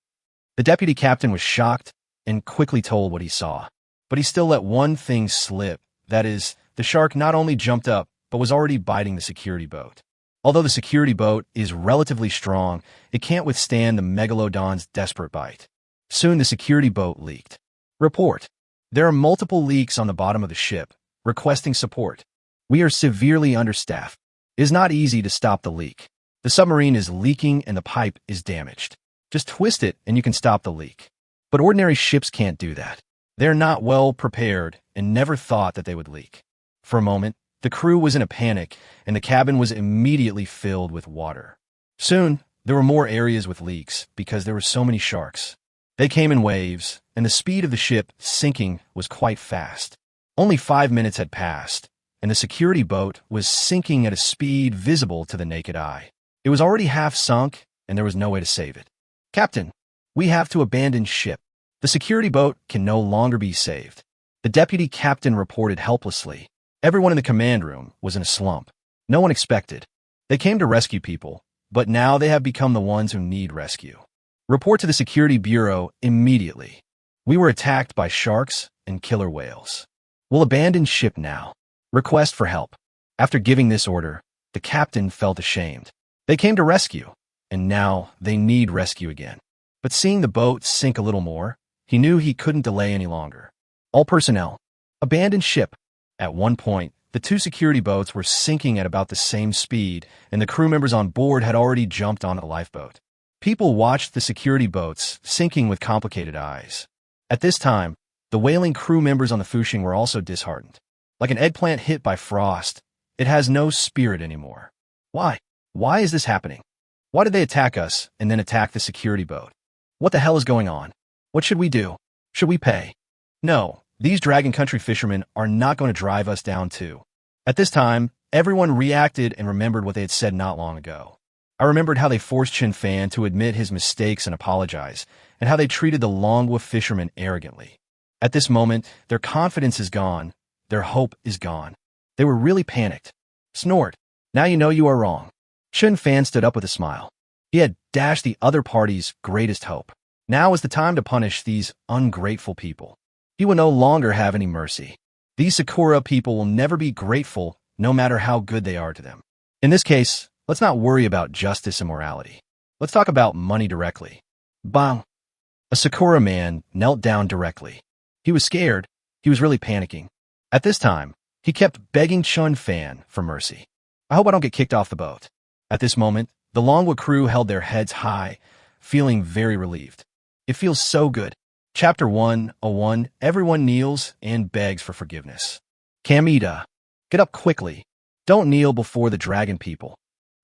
The deputy captain was shocked and quickly told what he saw. But he still let one thing slip. That is, the shark not only jumped up, but was already biting the security boat. Although the security boat is relatively strong, it can't withstand the megalodon's desperate bite. Soon the security boat leaked. Report. There are multiple leaks on the bottom of the ship, requesting support. We are severely understaffed. It is not easy to stop the leak. The submarine is leaking and the pipe is damaged. Just twist it and you can stop the leak. But ordinary ships can't do that. They're not well prepared and never thought that they would leak. For a moment, the crew was in a panic and the cabin was immediately filled with water. Soon, there were more areas with leaks because there were so many sharks. They came in waves, and the speed of the ship sinking was quite fast. Only 5 minutes had passed, and the security boat was sinking at a speed visible to the naked eye. It was already half sunk, and there was no way to save it. Captain, we have to abandon ship. The security boat can no longer be saved. The deputy captain reported helplessly. Everyone in the command room was in a slump. No one expected. They came to rescue people, but now they have become the ones who need rescue. Report to the Security Bureau immediately. We were attacked by sharks and killer whales. We'll abandon ship now. Request for help. After giving this order, the captain felt ashamed. They came to rescue, and now they need rescue again. But seeing the boat sink a little more, he knew he couldn't delay any longer. All personnel, abandon ship. At one point, the two security boats were sinking at about the same speed, and the crew members on board had already jumped on a lifeboat. People watched the security boats sinking with complicated eyes. At this time, The whaling crew members on the Fushing were also disheartened. Like an eggplant hit by frost, it has no spirit anymore. Why? Why is this happening? Why did they attack us and then attack the security boat? What the hell is going on? What should we do? Should we pay? No, these Dragon Country fishermen are not going to drive us down too. At this time, everyone reacted and remembered what they had said not long ago. I remembered how they forced Chen Fan to admit his mistakes and apologize, and how they treated the Longwa fishermen arrogantly. At this moment, their confidence is gone, their hope is gone. They were really panicked. Snort. Now you know you are wrong. Chen Fan stood up with a smile. He had dashed the other party's greatest hope. Now is the time to punish these ungrateful people. He will no longer have any mercy. These Sakura people will never be grateful, no matter how good they are to them. In this case, let's not worry about justice and morality. Let's talk about money directly. Bang! A Sakura man knelt down directly. He was scared. He was really panicking. At this time, he kept begging Chen Fan for mercy. I hope I don't get kicked off the boat. At this moment, the Longwa crew held their heads high, feeling very relieved. It feels so good. Chapter 101, everyone kneels and begs for forgiveness. Kamita, get up quickly. Don't kneel before the dragon people.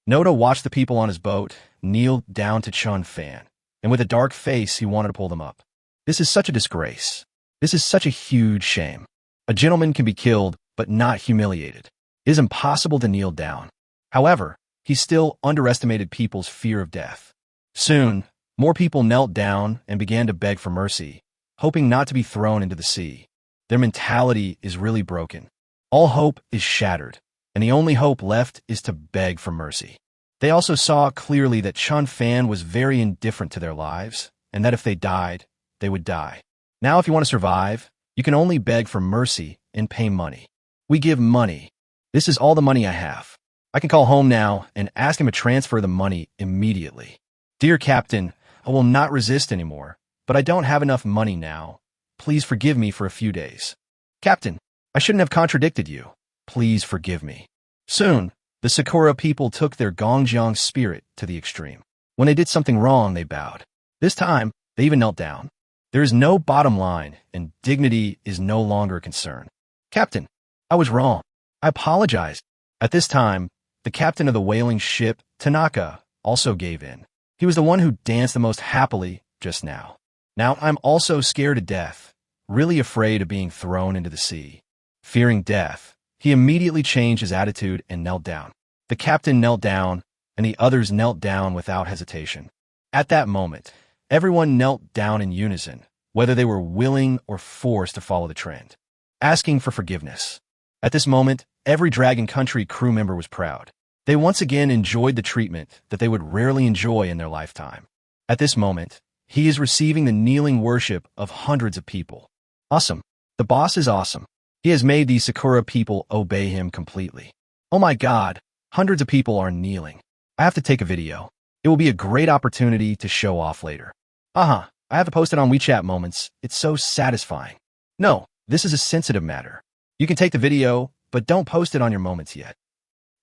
Noda watched the people on his boat kneel down to Chen Fan, and with a dark face he wanted to pull them up. This is such a disgrace. This is such a huge shame. A gentleman can be killed, but not humiliated. It is impossible to kneel down. However, he still underestimated people's fear of death. Soon, more people knelt down and began to beg for mercy, hoping not to be thrown into the sea. Their mentality is really broken. All hope is shattered, and the only hope left is to beg for mercy. They also saw clearly that Chen Fan was very indifferent to their lives, and that if they died, they would die. Now if you want to survive, you can only beg for mercy and pay money. We give money. This is all the money I have. I can call home now and ask him to transfer the money immediately. Dear Captain, I will not resist anymore, but I don't have enough money now. Please forgive me for a few days. Captain, I shouldn't have contradicted you. Please forgive me. Soon, the Sakura people took their Gongjiang spirit to the extreme. When they did something wrong, they bowed. This time, they even knelt down. There is no bottom line, and dignity is no longer a concern. Captain, I was wrong. I apologize. At this time, the captain of the whaling ship, Tanaka, also gave in. He was the one who danced the most happily just now. Now I'm also scared to death, really afraid of being thrown into the sea. Fearing death, he immediately changed his attitude and knelt down. The captain knelt down, and the others knelt down without hesitation. At that moment, everyone knelt down in unison, whether they were willing or forced to follow the trend, asking for forgiveness. At this moment, every Dragon Country crew member was proud. They once again enjoyed the treatment that they would rarely enjoy in their lifetime. At this moment, he is receiving the kneeling worship of hundreds of people. Awesome. The boss is awesome. He has made these Sakura people obey him completely. Oh my god, hundreds of people are kneeling. I have to take a video. It will be a great opportunity to show off later. I have to post it on WeChat moments. It's so satisfying. No, this is a sensitive matter. You can take the video, but don't post it on your moments yet.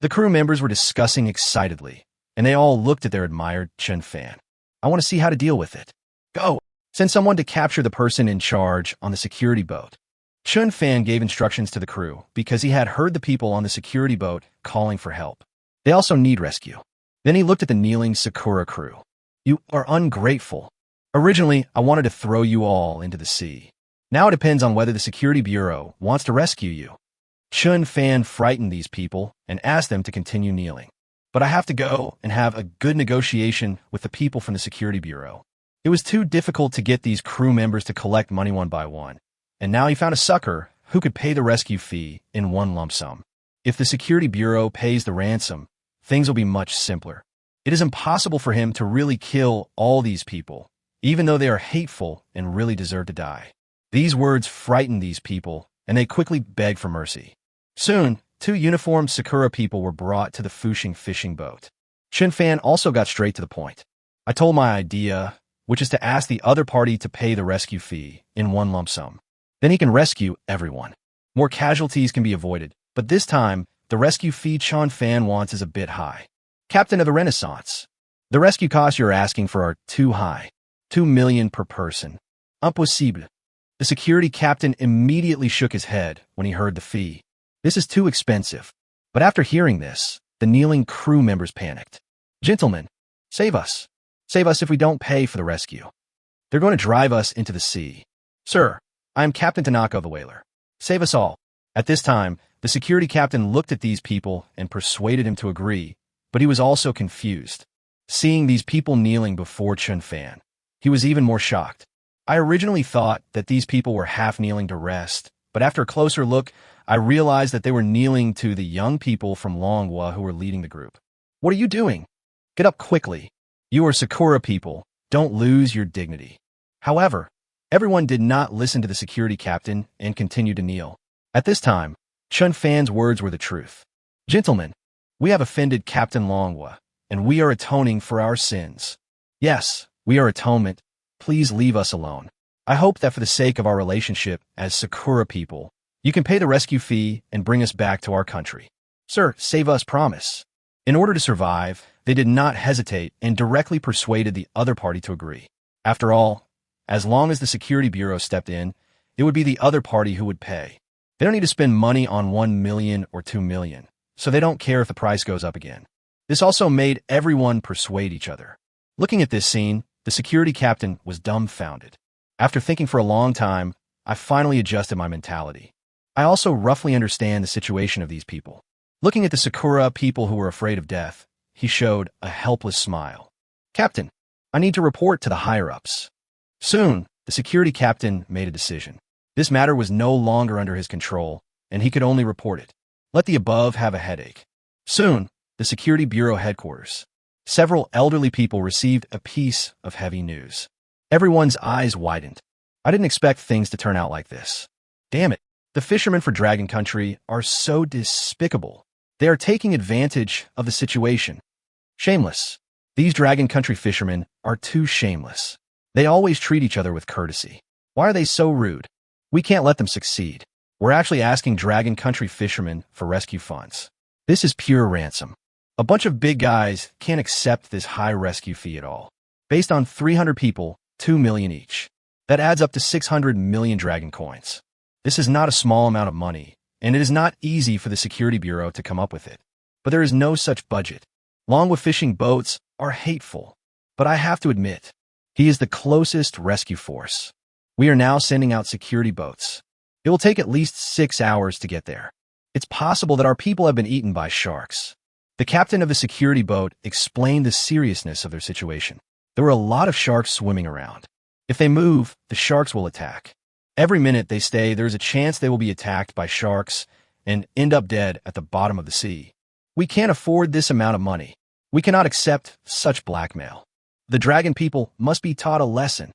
The crew members were discussing excitedly, and they all looked at their admired Chen Fan. I want to see how to deal with it. Go! Send someone to capture the person in charge on the security boat. Chen Fan gave instructions to the crew because he had heard the people on the security boat calling for help. They also need rescue. Then he looked at the kneeling Sakura crew. You are ungrateful. Originally, I wanted to throw you all into the sea. Now it depends on whether the security bureau wants to rescue you. Chen Fan frightened these people and asked them to continue kneeling. But I have to go and have a good negotiation with the people from the security bureau. It was too difficult to get these crew members to collect money one by one, and now he found a sucker who could pay the rescue fee in one lump sum. If the security bureau pays the ransom, things will be much simpler. It is impossible for him to really kill all these people, even though they are hateful and really deserve to die. These words frightened these people, and they quickly begged for mercy. Soon, 2 uniformed Sakura people were brought to the Fushing fishing boat. Chen Fan also got straight to the point. I told my idea, which is to ask the other party to pay the rescue fee in one lump sum. Then he can rescue everyone. More casualties can be avoided, but this time, the rescue fee Chen Fan wants is a bit high. Captain of the Renaissance, the rescue costs you're asking for are too high. 2 million per person. Impossible. The security captain immediately shook his head when he heard the fee. This is too expensive. But after hearing this, the kneeling crew members panicked. Gentlemen, save us. Save us if we don't pay for the rescue. They're going to drive us into the sea. Sir, I am Captain Tanaka of the whaler. Save us all. At this time, the security captain looked at these people and persuaded him to agree, but he was also confused. Seeing these people kneeling before Chen Fan, he was even more shocked. I originally thought that these people were half kneeling to rest, but after a closer look, I realized that they were kneeling to the young people from manhwa who were leading the group. What are you doing? Get up quickly. You are Sakura people. Don't lose your dignity. However, everyone did not listen to the security captain and continued to kneel. At this time, Chen Fan's words were the truth. Gentlemen, we have offended Captain Longwa, and we are atoning for our sins. Yes, we are atonement. Please leave us alone. I hope that for the sake of our relationship as Sakura people, you can pay the rescue fee and bring us back to our country. Sir, save us, promise. In order to survive, they did not hesitate and directly persuaded the other party to agree. After all, as long as the security bureau stepped in, it would be the other party who would pay. They don't need to spend money on 1 million or 2 million, so they don't care if the price goes up again. This also made everyone persuade each other. Looking at this scene, the security captain was dumbfounded. After thinking for a long time, I finally adjusted my mentality. I also roughly understand the situation of these people. Looking at the Sakura people who were afraid of death, he showed a helpless smile. Captain, I need to report to the higher-ups. Soon, the security captain made a decision. This matter was no longer under his control, and he could only report it. Let the above have a headache. Soon, the Security Bureau headquarters. Several elderly people received a piece of heavy news. Everyone's eyes widened. I didn't expect things to turn out like this. Damn it, the fishermen for Dragon Country are so despicable. They are taking advantage of the situation. Shameless. These Dragon Country fishermen are too shameless. They always treat each other with courtesy. Why are they so rude? We can't let them succeed. We're actually asking Dragon Country fishermen for rescue funds. This is pure ransom. A bunch of big guys can't accept this high rescue fee at all. Based on 300 people, 2 million each. That adds up to 600 million dragon coins. This is not a small amount of money, and it is not easy for the Security Bureau to come up with it. But there is no such budget. Longwa fishing boats are hateful. But I have to admit, he is the closest rescue force. We are now sending out security boats. It will take at least 6 hours to get there. It's possible that our people have been eaten by sharks. The captain of the security boat explained the seriousness of their situation. There were a lot of sharks swimming around. If they move, the sharks will attack. Every minute they stay, there is a chance they will be attacked by sharks and end up dead at the bottom of the sea. We can't afford this amount of money. We cannot accept such blackmail. The dragon people must be taught a lesson.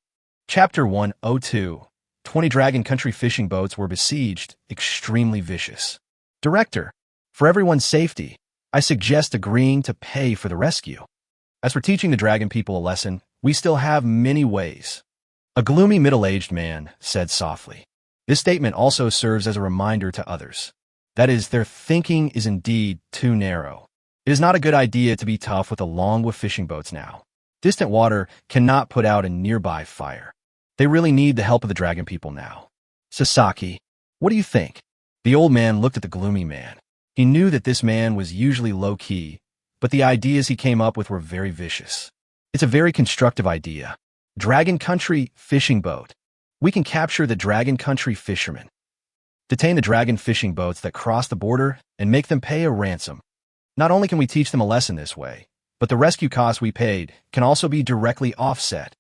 Chapter 102. 20 Dragon Country fishing boats were besieged, extremely vicious. Director, for everyone's safety, I suggest agreeing to pay for the rescue. As for teaching the dragon people a lesson, we still have many ways. A gloomy middle-aged man said softly. This statement also serves as a reminder to others. That is, their thinking is indeed too narrow. It is not a good idea to be tough with the Longwa fishing boats now. Distant water cannot put out a nearby fire. They really need the help of the dragon people now. Sasaki, what do you think? The old man looked at the gloomy man. He knew that this man was usually low-key, but the ideas he came up with were very vicious. It's a very constructive idea. Dragon Country fishing boat. We can capture the Dragon Country fishermen. Detain the dragon fishing boats that cross the border and make them pay a ransom. Not only can we teach them a lesson this way, but the rescue costs we paid can also be directly offset.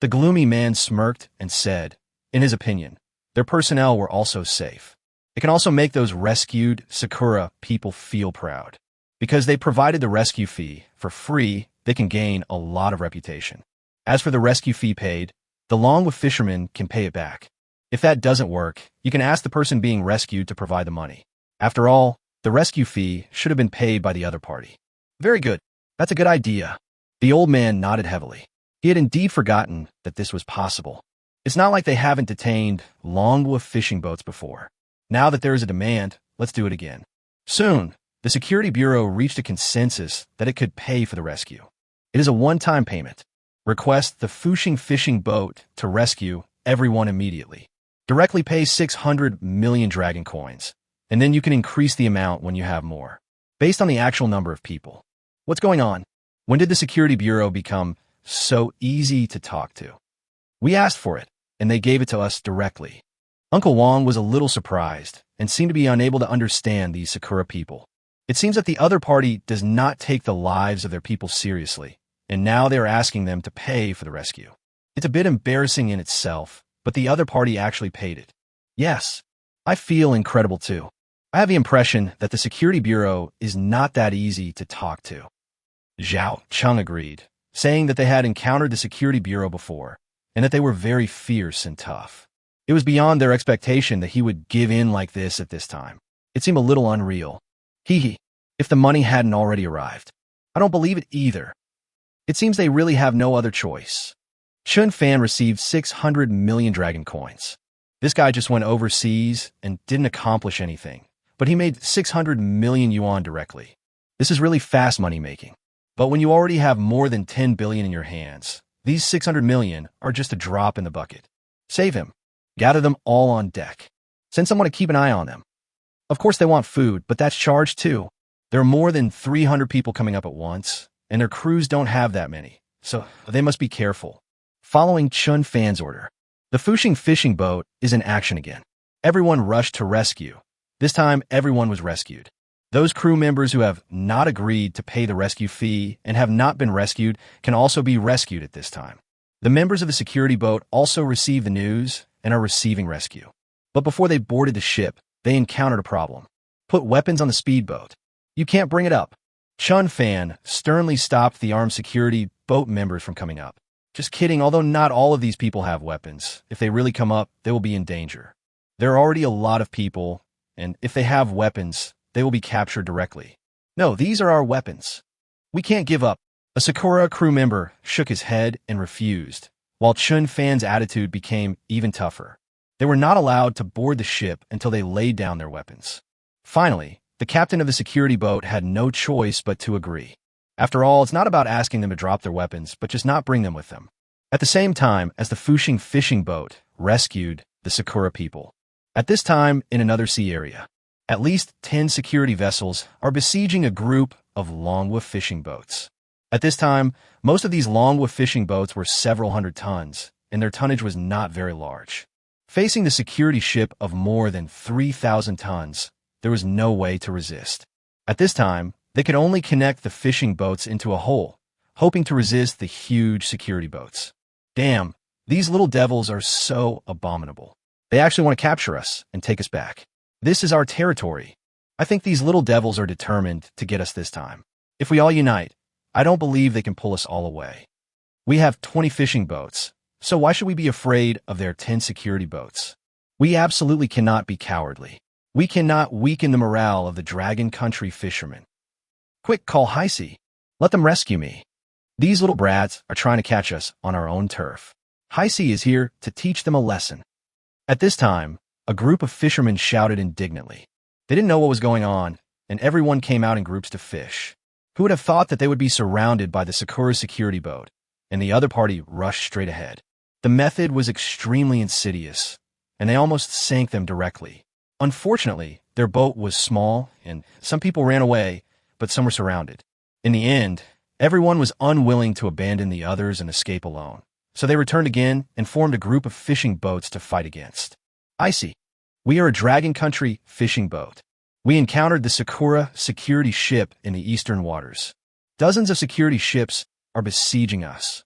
The gloomy man smirked and said, in his opinion, their personnel were also safe. It can also make those rescued Sakura people feel proud. Because they provided the rescue fee for free, they can gain a lot of reputation. As for the rescue fee paid, the Longwa fishermen can pay it back. If that doesn't work, you can ask the person being rescued to provide the money. After all, the rescue fee should have been paid by the other party. Very good. That's a good idea. The old man nodded heavily. He had indeed forgotten that this was possible. It's not like they haven't detained Longwa fishing boats before. Now that there is a demand, let's do it again. Soon, the Security Bureau reached a consensus that it could pay for the rescue. It is a one-time payment. Request the Fushing fishing boat to rescue everyone immediately. Directly pay 600 million dragon coins, and then you can increase the amount when you have more, based on the actual number of people. What's going on? When did the Security Bureau become so easy to talk to? We asked for it, and they gave it to us directly. Uncle Wong was a little surprised and seemed to be unable to understand these Sakura people. It seems that the other party does not take the lives of their people seriously, and now they are asking them to pay for the rescue. It's a bit embarrassing in itself, but the other party actually paid it. Yes, I feel incredible too. I have the impression that the Security Bureau is not that easy to talk to. Zhao Chung agreed, saying that they had encountered the Security Bureau before, and that they were very fierce and tough. It was beyond their expectation that he would give in like this at this time. It seemed a little unreal. Hee, if the money hadn't already arrived. I don't believe it either. It seems they really have no other choice. Chen Fan received 600 million dragon coins. This guy just went overseas and didn't accomplish anything, but he made 600 million yuan directly. This is really fast money making. But when you already have more than 10 billion in your hands, these 600 million are just a drop in the bucket. Save him. Gather them all on deck. Send someone to keep an eye on them. Of course they want food, but that's charged too. There are more than 300 people coming up at once, and their crews don't have that many, so they must be careful. Following Chen Fan's order, the Fuxing fishing boat is in action again. Everyone rushed to rescue. This time, everyone was rescued. Those crew members who have not agreed to pay the rescue fee and have not been rescued can also be rescued at this time. The members of the security boat also received the news and are receiving rescue. But before they boarded the ship, they encountered a problem. Put weapons on the speedboat. You can't bring it up. Chen Fan sternly stopped the armed security boat members from coming up. Just kidding, although not all of these people have weapons. If they really come up, they will be in danger. There are already a lot of people, and if they have weapons, they will be captured directly. No, these are our weapons. We can't give up. A Sakura crew member shook his head and refused, while Chen Fan's attitude became even tougher. They were not allowed to board the ship until they laid down their weapons. Finally, the captain of the security boat had no choice but to agree. After all, it's not about asking them to drop their weapons, but just not bring them with them. At the same time as the Fuxing fishing boat rescued the Sakura people. At this time, in another sea area, at least 10 security vessels are besieging a group of manhwa fishing boats. At this time, most of these manhwa fishing boats were several hundred tons, and their tonnage was not very large. Facing the security ship of more than 3,000 tons, there was no way to resist. At this time, they could only connect the fishing boats into a hole, hoping to resist the huge security boats. Damn, these little devils are so abominable. They actually want to capture us and take us back. This is our territory. I think these little devils are determined to get us this time. If we all unite, I don't believe they can pull us all away. We have 20 fishing boats, so why should we be afraid of their 10 security boats? We absolutely cannot be cowardly. We cannot weaken the morale of the Dragon Country fishermen. Quick, call Heisei. Let them rescue me. These little brats are trying to catch us on our own turf. Heisei is here to teach them a lesson. At this time, a group of fishermen shouted indignantly. They didn't know what was going on, and everyone came out in groups to fish. Who would have thought that they would be surrounded by the Sakura security boat, and the other party rushed straight ahead? The method was extremely insidious, and they almost sank them directly. Unfortunately, their boat was small, and some people ran away, but some were surrounded. In the end, everyone was unwilling to abandon the others and escape alone, so they returned again and formed a group of fishing boats to fight against. I see. We are a Dragon Country fishing boat. We encountered the Sakura security ship in the eastern waters. Dozens of security ships are besieging us,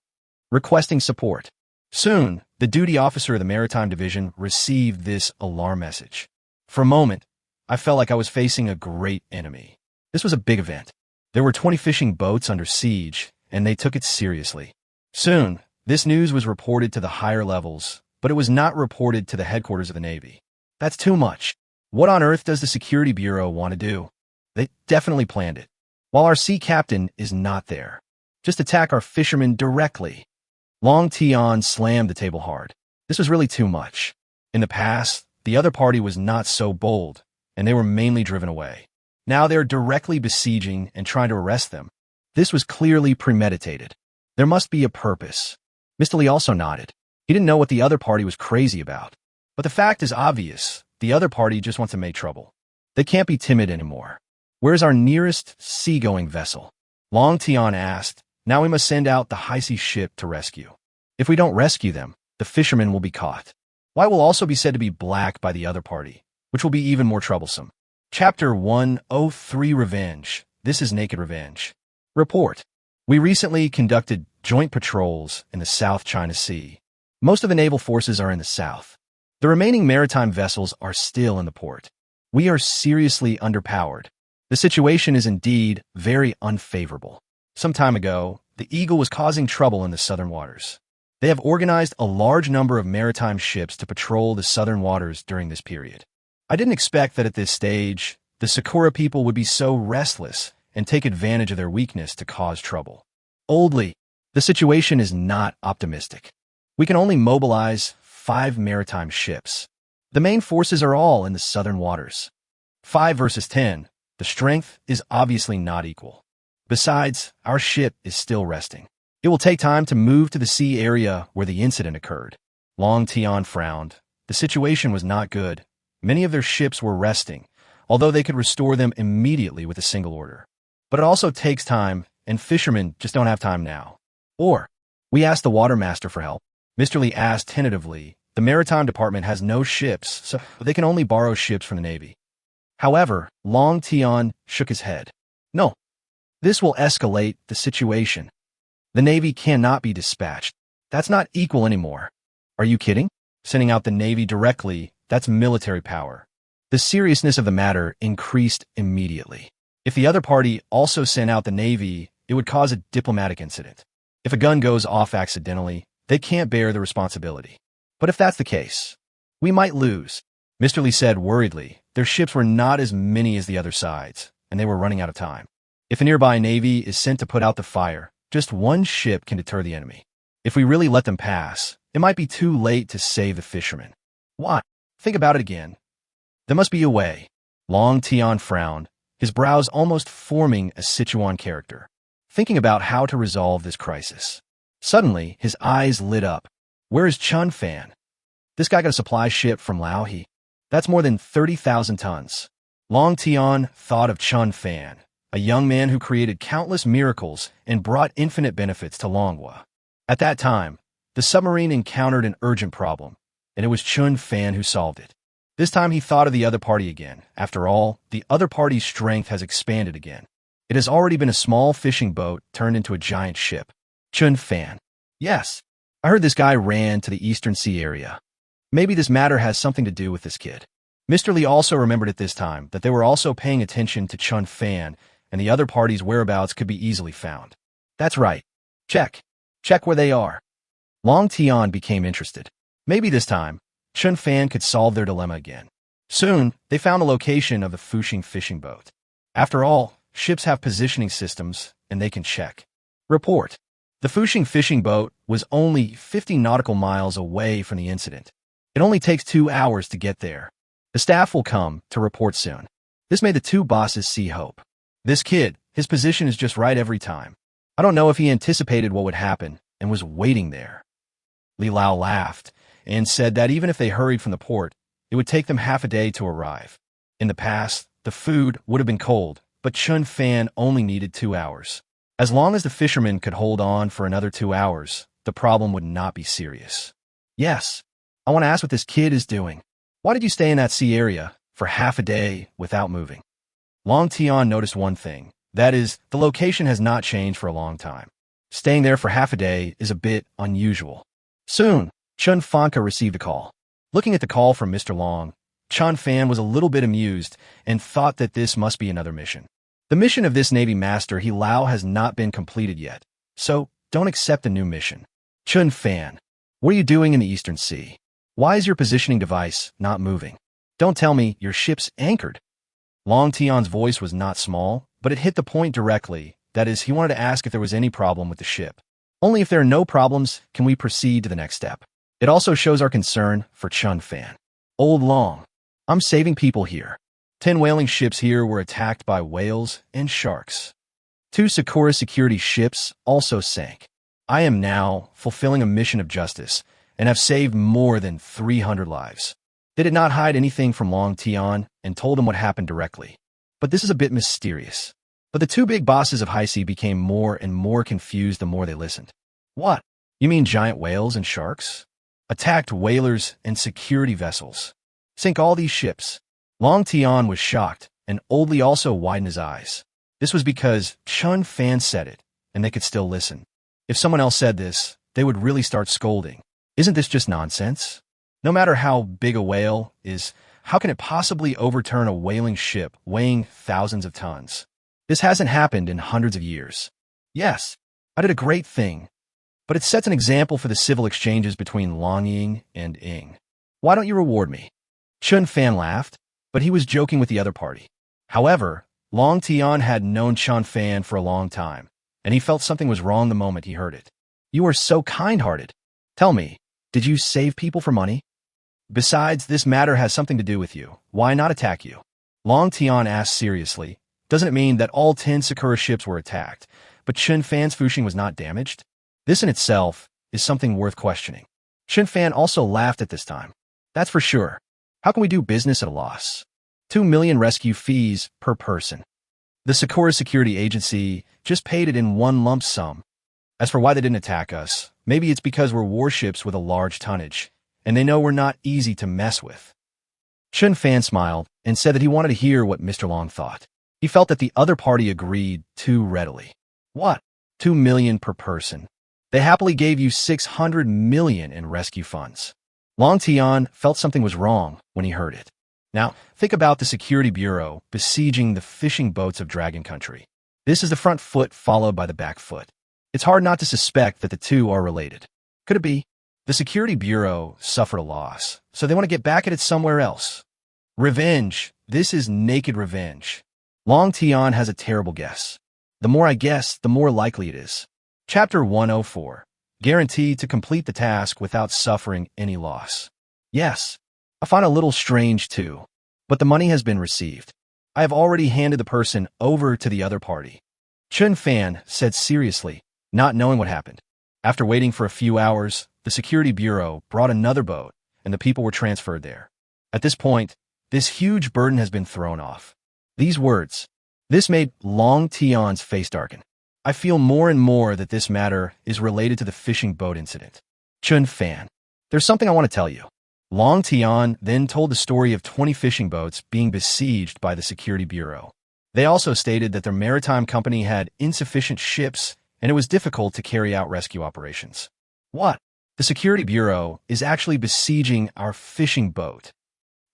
requesting support. Soon, the duty officer of the Maritime Division received this alarm message. For a moment, I felt like I was facing a great enemy. This was a big event. There were 20 fishing boats under siege, and they took it seriously. Soon, this news was reported to the higher levels, but it was not reported to the headquarters of the Navy. That's too much. What on earth does the Security Bureau want to do? They definitely planned it. While our sea captain is not there. Just attack our fishermen directly. Long Tian slammed the table hard. This was really too much. In the past, the other party was not so bold, and they were mainly driven away. Now they're directly besieging and trying to arrest them. This was clearly premeditated. There must be a purpose. Mr. Lee also nodded. He didn't know what the other party was crazy about. But the fact is obvious. The other party just wants to make trouble. They can't be timid anymore. Where's our nearest seagoing vessel? Long Tian asked. Now we must send out the high-sea ship to rescue. If we don't rescue them, the fishermen will be caught. White will also be said to be black by the other party, which will be even more troublesome. Chapter 103 Revenge. This is Naked Revenge. Report. We recently conducted joint patrols in the South China Sea. Most of the naval forces are in the south. The remaining maritime vessels are still in the port. We are seriously underpowered. The situation is indeed very unfavorable. Some time ago, the Eagle was causing trouble in the southern waters. They have organized a large number of maritime ships to patrol the southern waters during this period. I didn't expect that at this stage, the Sakura people would be so restless and take advantage of their weakness to cause trouble. Oldly, the situation is not optimistic. We can only mobilize 5 maritime ships. The main forces are all in the southern waters. 5 versus 10, the strength is obviously not equal. Besides, our ship is still resting. It will take time to move to the sea area where the incident occurred. Long Tian frowned. The situation was not good. Many of their ships were resting, although they could restore them immediately with a single order. But it also takes time, and fishermen just don't have time now. Or, we asked the watermaster for help. Mr. Lee asked tentatively. The maritime department has no ships, so they can only borrow ships from the Navy. However, Long Tian shook his head. No. This will escalate the situation. The Navy cannot be dispatched. That's not equal anymore. Are you kidding? Sending out the Navy directly, that's military power. The seriousness of the matter increased immediately. If the other party also sent out the Navy, it would cause a diplomatic incident. If a gun goes off accidentally, they can't bear the responsibility. But if that's the case, we might lose. Mr. Lee said worriedly. Their ships were not as many as the other sides, and they were running out of time. If a nearby Navy is sent to put out the fire, just one ship can deter the enemy. If we really let them pass, it might be too late to save the fishermen. Why? Think about it again. There must be a way. Long Tian frowned, his brows almost forming a Sichuan character, thinking about how to resolve this crisis. Suddenly, his eyes lit up. Where is Chen Fan? This guy got a supply ship from Laohe. That's more than 30,000 tons. Long Tian thought of Chen Fan, a young man who created countless miracles and brought infinite benefits to Manhwa. At that time, the submarine encountered an urgent problem, and it was Chen Fan who solved it. This time he thought of the other party again. After all, the other party's strength has expanded again. It has already been a small fishing boat turned into a giant ship. Chen Fan. Yes, I heard this guy ran to the Eastern Sea area. Maybe this matter has something to do with this kid. Mr. Lee also remembered at this time that they were also paying attention to Chen Fan, and the other party's whereabouts could be easily found. That's right. Check. Check where they are. Long Tian became interested. Maybe this time, Chen Fan could solve their dilemma again. Soon, they found the location of the Fuxing fishing boat. After all, ships have positioning systems, and they can check. Report. The Fuxing fishing boat was only 50 nautical miles away from the incident. It only takes 2 hours to get there. The staff will come to report soon. This made the two bosses see hope. This kid, his position is just right every time. I don't know if he anticipated what would happen and was waiting there. Li Lao laughed and said that even if they hurried from the port, it would take them half a day to arrive. In the past, the food would have been cold, but Chen Fan only needed 2 hours. As long as the fishermen could hold on for another 2 hours, the problem would not be serious. Yes, I want to ask what this kid is doing. Why did you stay in that sea area for half a day without moving? Long Tian noticed one thing. That is, the location has not changed for a long time. Staying there for half a day is a bit unusual. Soon, Chen Fanka received a call. Looking at the call from Mr. Long, Chen Fan was a little bit amused and thought that this must be another mission. The mission of this Navy master, He Lao, has not been completed yet, so don't accept a new mission. Chen Fan, what are you doing in the Eastern Sea? Why is your positioning device not moving? Don't tell me your ship's anchored. Long Tian's voice was not small, but it hit the point directly. That is, he wanted to ask if there was any problem with the ship. Only if there are no problems can we proceed to the next step. It also shows our concern for Chen Fan. Old Long, I'm saving people here. 10 whaling ships here were attacked by whales and sharks. 2 Sakura security ships also sank. I am now fulfilling a mission of justice and have saved more than 300 lives. They did not hide anything from Long Tian and told him what happened directly. But this is a bit mysterious. But the two big bosses of High Sea became more and more confused the more they listened. What? You mean giant whales and sharks? Attacked whalers and security vessels. Sink all these ships. Long Tian was shocked, and Old Li also widened his eyes. This was because Chen Fan said it, and they could still listen. If someone else said this, they would really start scolding. Isn't this just nonsense? No matter how big a whale is, how can it possibly overturn a whaling ship weighing thousands of tons? This hasn't happened in hundreds of years. Yes, I did a great thing, but it sets an example for the civil exchanges between Long Ying and Ying. Why don't you reward me? Chen Fan laughed, but he was joking with the other party. However, Long Tian had known Chen Fan for a long time, and he felt something was wrong the moment he heard it. You are so kind-hearted. Tell me, did you save people for money? Besides, this matter has something to do with you. Why not attack you? Long Tian asked seriously. Doesn't it mean that all 10 Sakura ships were attacked, but Chen Fan's Fushing was not damaged? This in itself is something worth questioning. Chen Fan also laughed at this time. That's for sure. How can we do business at a loss? 2 million rescue fees per person. The Sakura Security Agency just paid it in one lump sum. As for why they didn't attack us, maybe it's because we're warships with a large tonnage, and they know we're not easy to mess with. Chen Fan smiled and said that he wanted to hear what Mr. Long thought. He felt that the other party agreed too readily. What? 2 million per person. They happily gave you 600 million in rescue funds. Long Tian felt something was wrong when he heard it. Now, think about the Security Bureau besieging the fishing boats of Dragon Country. This is the front foot followed by the back foot. It's hard not to suspect that the two are related. Could it be? The Security Bureau suffered a loss, so they want to get back at it somewhere else. Revenge. This is naked revenge. Long Tian has a terrible guess. The more I guess, the more likely it is. Chapter 104. Guaranteed to complete the task without suffering any loss. Yes, I find a little strange too, but the money has been received. I have already handed the person over to the other party. Chen Fan said seriously, not knowing what happened. After waiting for a few hours, the Security Bureau brought another boat, and the people were transferred there. At this point, this huge burden has been thrown off. These words. This made Long Tian's face darken. I feel more and more that this matter is related to the fishing boat incident. Chen Fan. There's something I want to tell you. Long Tian then told the story of 20 fishing boats being besieged by the Security Bureau. They also stated that their maritime company had insufficient ships and it was difficult to carry out rescue operations. What? The Security Bureau is actually besieging our fishing boat.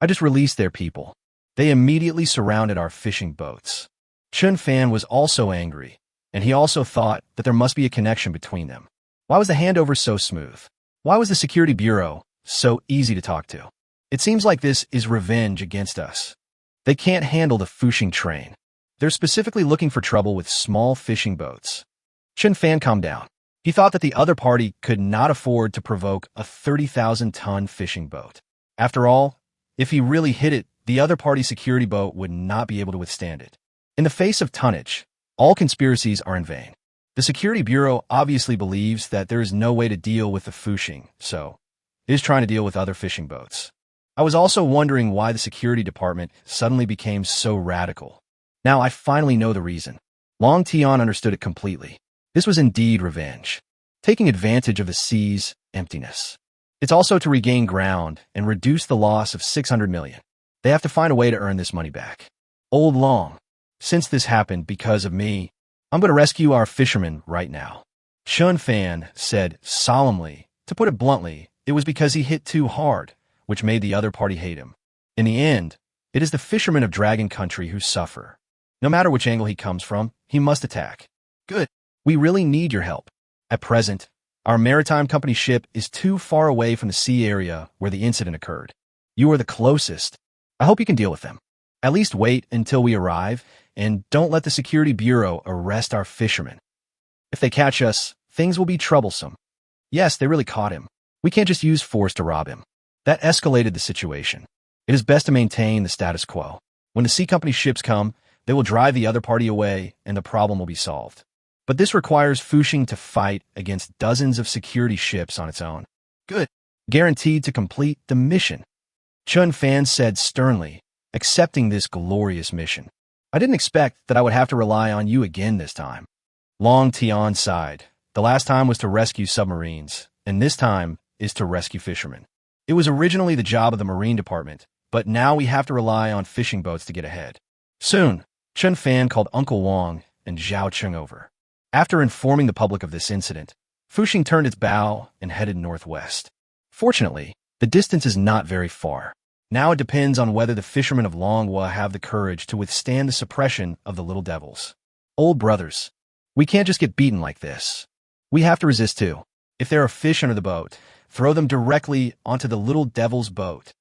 I just released their people. They immediately surrounded our fishing boats. Chen Fan was also angry, and he also thought that there must be a connection between them. Why was the handover so smooth? Why was the Security Bureau so easy to talk to? It seems like this is revenge against us. They can't handle the Fushing train. They're specifically looking for trouble with small fishing boats. Chen Fan calmed down. He thought that the other party could not afford to provoke a 30,000-ton fishing boat. After all, if he really hit it, the other party's security boat would not be able to withstand it. In the face of tonnage, all conspiracies are in vain. The Security Bureau obviously believes that there is no way to deal with the Fushing, so it is trying to deal with other fishing boats. I was also wondering why the security department suddenly became so radical. Now I finally know the reason. Long Tian understood it completely. This was indeed revenge, taking advantage of the sea's emptiness. It's also to regain ground and reduce the loss of 600 million. They have to find a way to earn this money back. Old Long, since this happened because of me, I'm going to rescue our fishermen right now. Chen Fan said solemnly. To put it bluntly, it was because he hit too hard, which made the other party hate him. In the end, it is the fishermen of Dragon Country who suffer. No matter which angle he comes from, he must attack. Good. We really need your help. At present, our maritime company ship is too far away from the sea area where the incident occurred. You are the closest. I hope you can deal with them. At least wait until we arrive, and don't let the Security Bureau arrest our fishermen. If they catch us, things will be troublesome. Yes, they really caught him. We can't just use force to rob him. That escalated the situation. It is best to maintain the status quo. When the sea company ships come, they will drive the other party away, and the problem will be solved. But this requires Fushing to fight against dozens of security ships on its own. Good. Guaranteed to complete the mission. Chen Fan said sternly, accepting this glorious mission. I didn't expect that I would have to rely on you again this time. Long Tian sighed. The last time was to rescue submarines, and this time is to rescue fishermen. It was originally the job of the Marine Department, but now we have to rely on fishing boats to get ahead. Soon, Chen Fan called Uncle Wang and Zhao Cheng over. After informing the public of this incident, Fuxing turned its bow and headed northwest. Fortunately, the distance is not very far. Now it depends on whether the fishermen of Manhwa have the courage to withstand the suppression of the little devils. Old brothers, we can't just get beaten like this. We have to resist too. If there are fish under the boat, throw them directly onto the little devil's boat.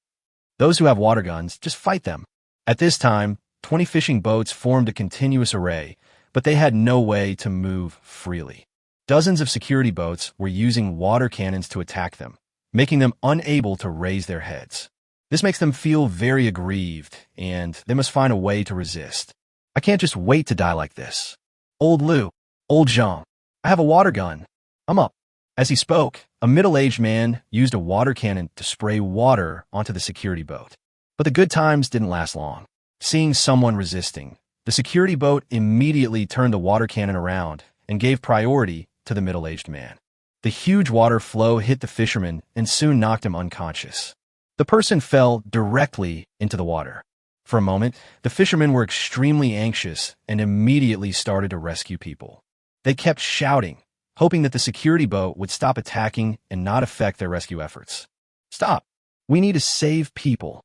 Those who have water guns, just fight them. At this time, 20 fishing boats formed a continuous array, but they had no way to move freely. Dozens of security boats were using water cannons to attack them, making them unable to raise their heads. This makes them feel very aggrieved, and they must find a way to resist. I can't just wait to die like this. Old Lu, Old Zhang, I have a water gun. I'm up. As he spoke, a middle-aged man used a water cannon to spray water onto the security boat. But the good times didn't last long. Seeing someone resisting, the security boat immediately turned the water cannon around and gave priority to the middle-aged man. The huge water flow hit the fisherman and soon knocked him unconscious. The person fell directly into the water. For a moment, the fishermen were extremely anxious and immediately started to rescue people. They kept shouting, hoping that the security boat would stop attacking and not affect their rescue efforts. Stop! We need to save people.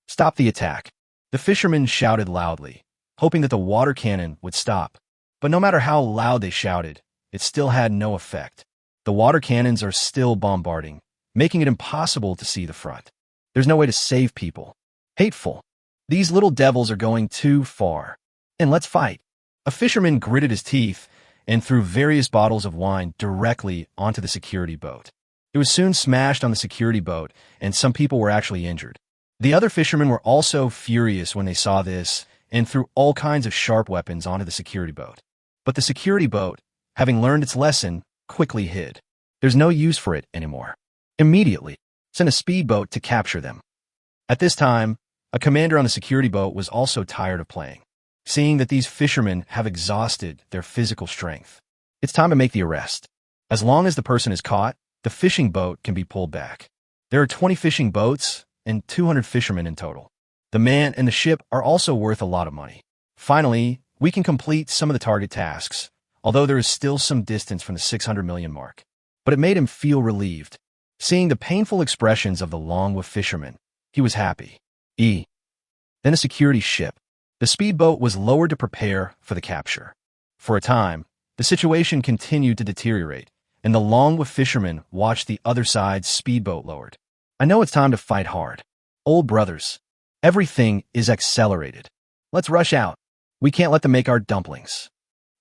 Stop the attack. The fishermen shouted loudly, hoping that the water cannon would stop. But no matter how loud they shouted, it still had no effect. The water cannons are still bombarding, making it impossible to see the front. There's no way to save people. Hateful. These little devils are going too far. And let's fight. A fisherman gritted his teeth and threw various bottles of wine directly onto the security boat. It was soon smashed on the security boat, and some people were actually injured. The other fishermen were also furious when they saw this and threw all kinds of sharp weapons onto the security boat. But the security boat, having learned its lesson, quickly hid. There's no use for it anymore. Immediately, send a speedboat to capture them. At this time, a commander on the security boat was also tired of playing. Seeing that these fishermen have exhausted their physical strength, it's time to make the arrest. As long as the person is caught, the fishing boat can be pulled back. There are 20 fishing boats and 200 fishermen in total. The man and the ship are also worth a lot of money. Finally, we can complete some of the target tasks, although there is still some distance from the 600 million mark. But it made him feel relieved. Seeing the painful expressions of the Longwa fishermen, he was happy. Then a security ship. The speedboat was lowered to prepare for the capture. For a time, the situation continued to deteriorate, and the Longwa fishermen watched the other side's speedboat lowered. I know it's time to fight hard. Old brothers, everything is accelerated. Let's rush out. We can't let them make our dumplings.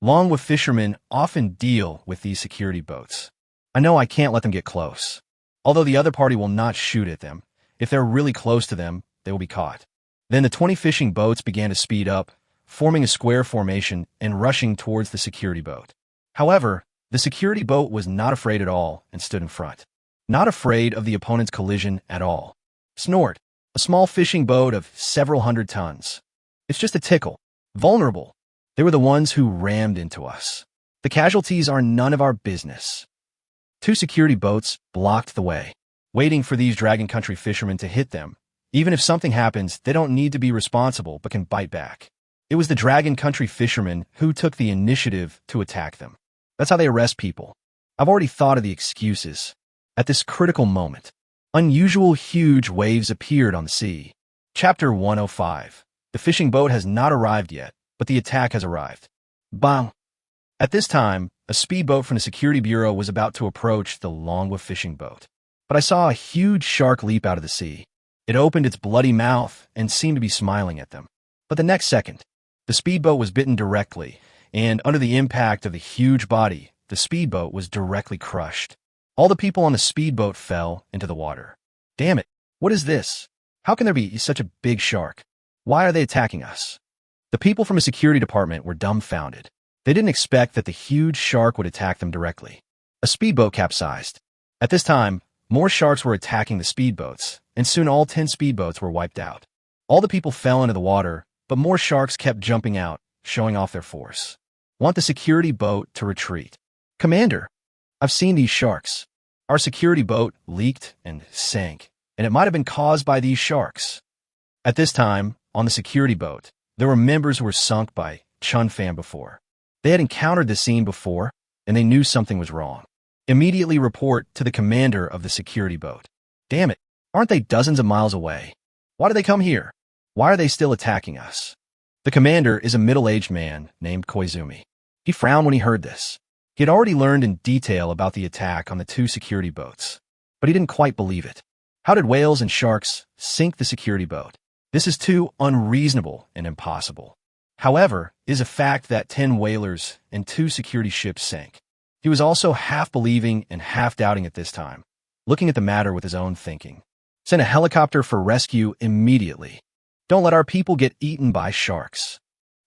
Longwa fishermen often deal with these security boats. I know I can't let them get close. Although the other party will not shoot at them, if they're really close to them, they will be caught. Then the 20 fishing boats began to speed up, forming a square formation and rushing towards the security boat. However, the security boat was not afraid at all and stood in front. Not afraid of the opponent's collision at all. Snort, a small fishing boat of several hundred tons. It's just a tickle. Vulnerable. They were the ones who rammed into us. The casualties are none of our business. 2 security boats blocked the way, waiting for these Dragon Country fishermen to hit them. Even if something happens, they don't need to be responsible but can bite back. It was the Dragon Country fishermen who took the initiative to attack them. That's how they arrest people. I've already thought of the excuses. At this critical moment, unusual huge waves appeared on the sea. Chapter 105. The fishing boat has not arrived yet, but the attack has arrived. Bang! At this time, a speedboat from the security bureau was about to approach the Longwa fishing boat. But I saw a huge shark leap out of the sea. It opened its bloody mouth and seemed to be smiling at them. But the next second, the speedboat was bitten directly, and under the impact of the huge body, the speedboat was directly crushed. All the people on the speedboat fell into the water. Damn it, what is this? How can there be such a big shark? Why are they attacking us? The people from the security department were dumbfounded. They didn't expect that the huge shark would attack them directly. A speedboat capsized. At this time, more sharks were attacking the speedboats, and soon all 10 speedboats were wiped out. All the people fell into the water, but more sharks kept jumping out, showing off their force. Want the security boat to retreat. Commander, I've seen these sharks. Our security boat leaked and sank, and it might have been caused by these sharks. At this time, on the security boat, there were members who were sunk by Chen Fan before. They had encountered the scene before, and they knew something was wrong. Immediately report to the commander of the security boat. Damn it, aren't they dozens of miles away? Why did they come here? Why are they still attacking us? The commander is a middle-aged man named Koizumi. He frowned when he heard this. He had already learned in detail about the attack on the 2 security boats, but he didn't quite believe it. How did whales and sharks sink the security boat? This is too unreasonable and impossible. However, it is a fact that 10 whalers and 2 security ships sank. He was also half believing and half doubting at this time, looking at the matter with his own thinking. Send a helicopter for rescue immediately. Don't let our people get eaten by sharks.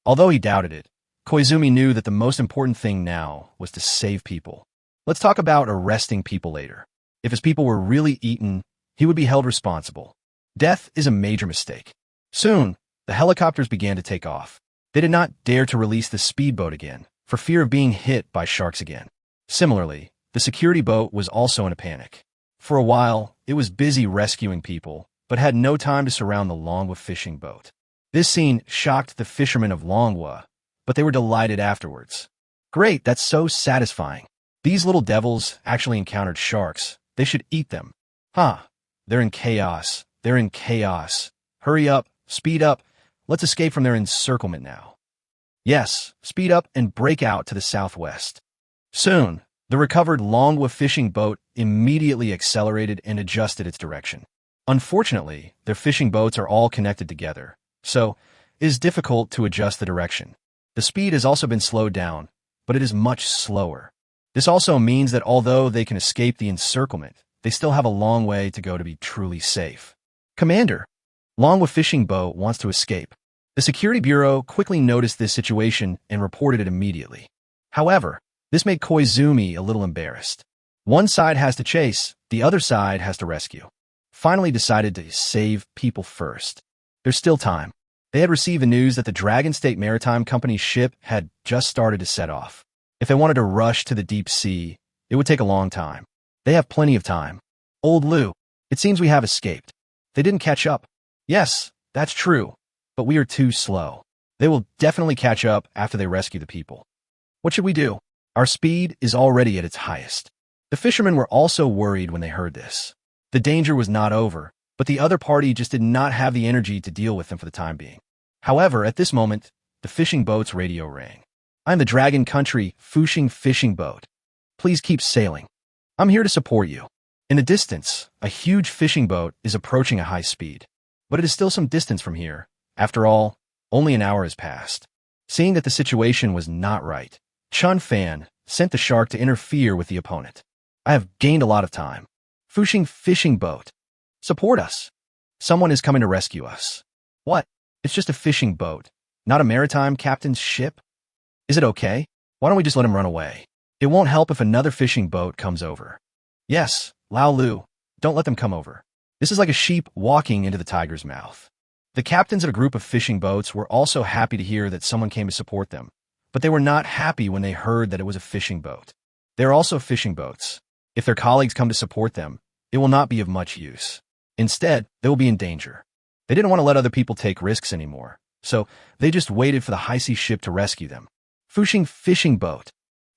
Although he doubted it, Koizumi knew that the most important thing now was to save people. Let's talk about arresting people later. If his people were really eaten, he would be held responsible. Death is a major mistake. Soon, the helicopters began to take off. They did not dare to release the speedboat again, for fear of being hit by sharks again. Similarly, the security boat was also in a panic. For a while, it was busy rescuing people, but had no time to surround the Longwa fishing boat. This scene shocked the fishermen of Longwa, but they were delighted afterwards. Great, that's so satisfying. These little devils actually encountered sharks. They should eat them. They're in chaos. They're in chaos. Hurry up, speed up. Let's escape from their encirclement now. Yes, speed up and break out to the southwest. Soon, the recovered Longwa fishing boat immediately accelerated and adjusted its direction. Unfortunately, their fishing boats are all connected together, so it is difficult to adjust the direction. The speed has also been slowed down, but it is much slower. This also means that although they can escape the encirclement, they still have a long way to go to be truly safe. Commander, Longwa fishing boat wants to escape. The Security Bureau quickly noticed this situation and reported it immediately. However, this made Koizumi a little embarrassed. One side has to chase, the other side has to rescue. Finally decided to save people first. There's still time. They had received the news that the Dragon State Maritime Company's ship had just started to set off. If they wanted to rush to the deep sea, it would take a long time. They have plenty of time. Old Lu, it seems we have escaped. They didn't catch up. Yes, that's true, but we are too slow. They will definitely catch up after they rescue the people. What should we do? Our speed is already at its highest. The fishermen were also worried when they heard this. The danger was not over, but the other party just did not have the energy to deal with them for the time being. However, at this moment, the fishing boat's radio rang. I'm the Dragon Country Fushing fishing boat. Please keep sailing. I'm here to support you. In the distance, a huge fishing boat is approaching a high speed. But it is still some distance from here. After all, only an hour has passed. Seeing that the situation was not right, Chen Fan sent the shark to interfere with the opponent. I have gained a lot of time. Fushing fishing boat. Support us. Someone is coming to rescue us. What? It's just a fishing boat, not a maritime captain's ship? Is it okay? Why don't we just let him run away? It won't help if another fishing boat comes over. Yes, Lao Lu, don't let them come over. This is like a sheep walking into the tiger's mouth. The captains of a group of fishing boats were also happy to hear that someone came to support them, but they were not happy when they heard that it was a fishing boat. They are also fishing boats. If their colleagues come to support them, it will not be of much use. Instead, they will be in danger. They didn't want to let other people take risks anymore, so they just waited for the high-sea ship to rescue them. Fushing fishing boat.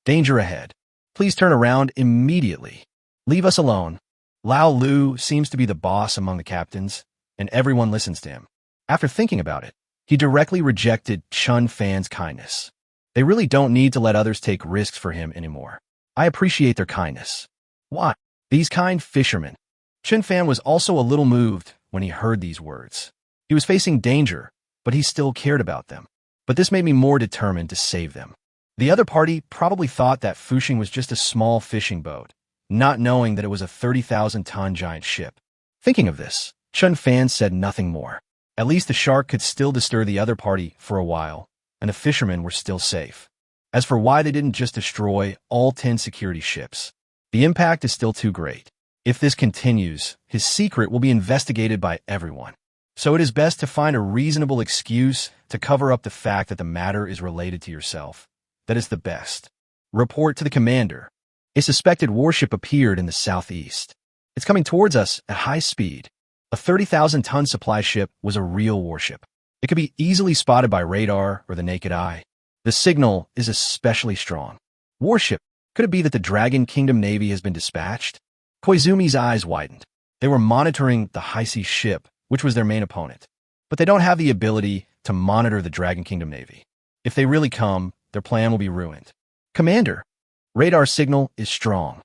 Danger ahead. Please turn around immediately. Leave us alone. Lao Lu seems to be the boss among the captains, and everyone listens to him. After thinking about it, he directly rejected Chen Fan's kindness. They really don't need to let others take risks for him anymore. I appreciate their kindness. Why? These kind fishermen. Chen Fan was also a little moved when he heard these words. He was facing danger, but he still cared about them. But this made me more determined to save them. The other party probably thought that Fushing was just a small fishing boat, not knowing that it was a 30,000-ton giant ship. Thinking of this, Chen Fan said nothing more. At least the shark could still disturb the other party for a while, and the fishermen were still safe. As for why they didn't just destroy all 10 security ships, the impact is still too great. If this continues, his secret will be investigated by everyone. So it is best to find a reasonable excuse to cover up the fact that the matter is related to yourself. That is the best. Report to the commander. A suspected warship appeared in the southeast. It's coming towards us at high speed. A 30,000-ton supply ship was a real warship. It could be easily spotted by radar or the naked eye. The signal is especially strong. Warship. Could it be that the Dragon Kingdom Navy has been dispatched? Koizumi's eyes widened. They were monitoring the high-sea ship, which was their main opponent. But they don't have the ability to monitor the Dragon Kingdom Navy. If they really come, their plan will be ruined. Commander, radar signal is strong.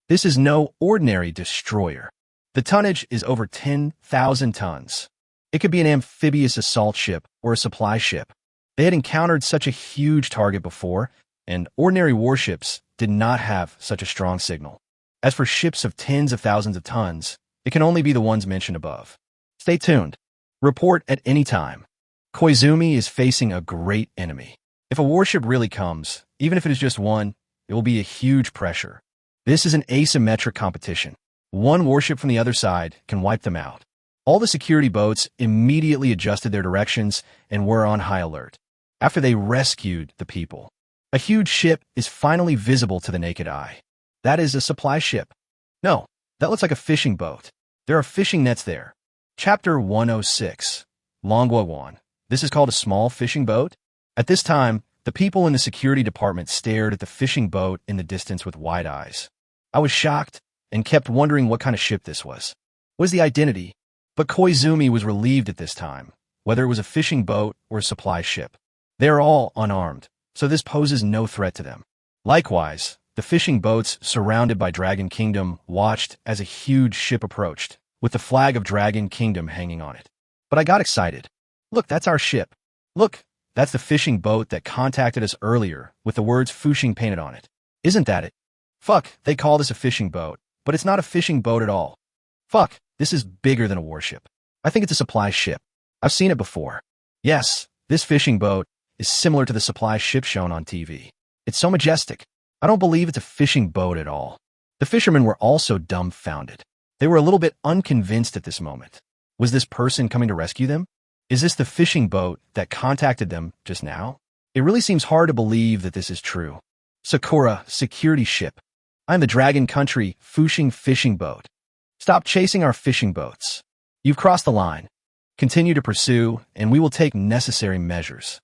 This is no ordinary destroyer. The tonnage is over 10,000 tons. It could be an amphibious assault ship or a supply ship. They had encountered such a huge target before, and ordinary warships did not have such a strong signal. As for ships of tens of thousands of tons, it can only be the ones mentioned above. Stay tuned. Report at any time. Koizumi is facing a great enemy. If a warship really comes, even if it is just one, it will be a huge pressure. This is an asymmetric competition. One warship from the other side can wipe them out. All the security boats immediately adjusted their directions and were on high alert. After they rescued the people, a huge ship is finally visible to the naked eye. That is a supply ship. No, that looks like a fishing boat. There are fishing nets there. Chapter 106. Longwa 1. This is called a small fishing boat? At this time, the people in the security department stared at the fishing boat in the distance with wide eyes. I was shocked and kept wondering what kind of ship this was. What is the identity? But Koizumi was relieved at this time, whether it was a fishing boat or a supply ship. They are all unarmed, so this poses no threat to them. Likewise, the fishing boats surrounded by Dragon Kingdom watched as a huge ship approached, with the flag of Dragon Kingdom hanging on it. But I got excited. Look, that's our ship. Look, that's the fishing boat that contacted us earlier with the words Fushing painted on it. Isn't that it? Fuck, they call this a fishing boat, but it's not a fishing boat at all. Fuck, this is bigger than a warship. I think it's a supply ship. I've seen it before. Yes, this fishing boat is similar to the supply ship shown on TV. It's so majestic. I don't believe it's a fishing boat at all. The fishermen were also dumbfounded. They were a little bit unconvinced at this moment. Was this person coming to rescue them? Is this the fishing boat that contacted them just now? It really seems hard to believe that this is true. Sakura, security ship. I'm the Dragon Country Fushing fishing boat. Stop chasing our fishing boats. You've crossed the line. Continue to pursue, and we will take necessary measures.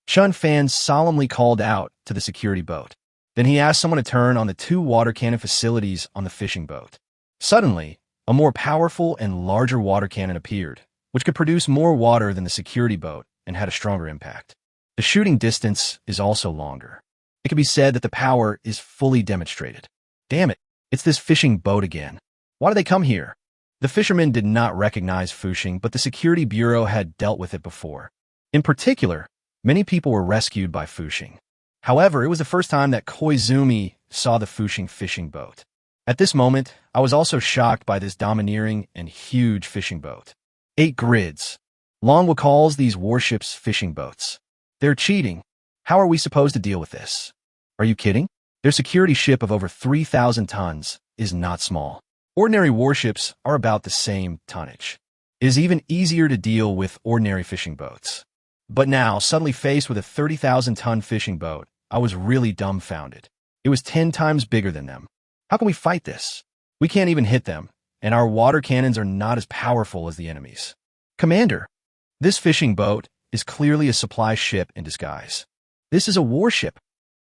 Chen Fan solemnly called out to the security boat. Then he asked someone to turn on the 2 water cannon facilities on the fishing boat. Suddenly, a more powerful and larger water cannon appeared, which could produce more water than the security boat and had a stronger impact. The shooting distance is also longer. It can be said that the power is fully demonstrated. Damn it, it's this fishing boat again. Why did they come here? The fishermen did not recognize Fushing, but the security bureau had dealt with it before. In particular, many people were rescued by Fushing. However, it was the first time that Koizumi saw the Fushing fishing boat. At this moment, I was also shocked by this domineering and huge fishing boat. 8 grids. Longwa calls these warships fishing boats. They're cheating. How are we supposed to deal with this? Are you kidding? Their security ship of over 3,000 tons is not small. Ordinary warships are about the same tonnage. It is even easier to deal with ordinary fishing boats. But now, suddenly faced with a 30,000-ton fishing boat, I was really dumbfounded. It was 10 times bigger than them. How can we fight this? We can't even hit them, and our water cannons are not as powerful as the enemy's. Commander, this fishing boat is clearly a supply ship in disguise. This is a warship.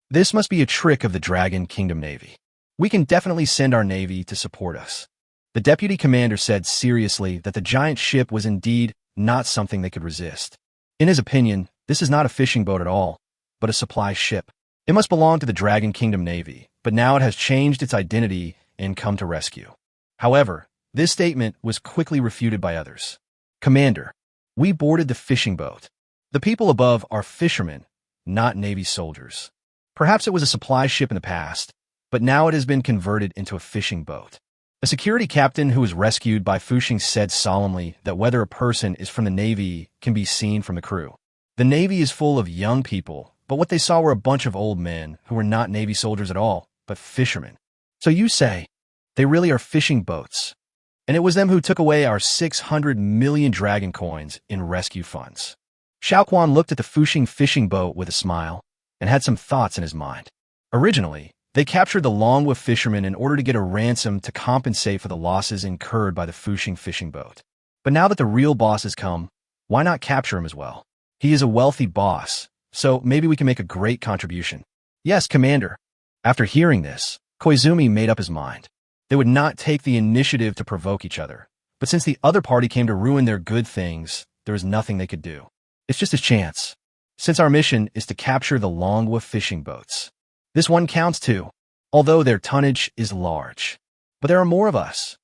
This must be a trick of the Dragon Kingdom Navy. We can definitely send our navy to support us. The deputy commander said seriously that the giant ship was indeed not something they could resist. In his opinion, this is not a fishing boat at all, but a supply ship. It must belong to the Dragon Kingdom Navy, but now it has changed its identity and come to rescue. However, this statement was quickly refuted by others. Commander, we boarded the fishing boat. The people above are fishermen, not Navy soldiers. Perhaps it was a supply ship in the past, but now it has been converted into a fishing boat. A security captain who was rescued by Fushing said solemnly that whether a person is from the Navy can be seen from the crew. The Navy is full of young people, but what they saw were a bunch of old men who were not Navy soldiers at all, but fishermen. So you say, They really are fishing boats. And it was them who took away our 600 million dragon coins in rescue funds. Xiaoquan looked at the Fuxing fishing boat with a smile and had some thoughts in his mind. Originally, they captured the Longwa fishermen in order to get a ransom to compensate for the losses incurred by the Fuxing fishing boat. But now that the real boss has come, why not capture him as well? He is a wealthy boss, so maybe we can make a great contribution. Yes, Commander. After hearing this, Koizumi made up his mind. They would not take the initiative to provoke each other, but since the other party came to ruin their good things, there was nothing they could do. It's just a chance. Since our mission is to capture the Longwa fishing boats. This one counts too, although their tonnage is large. But there are more of us.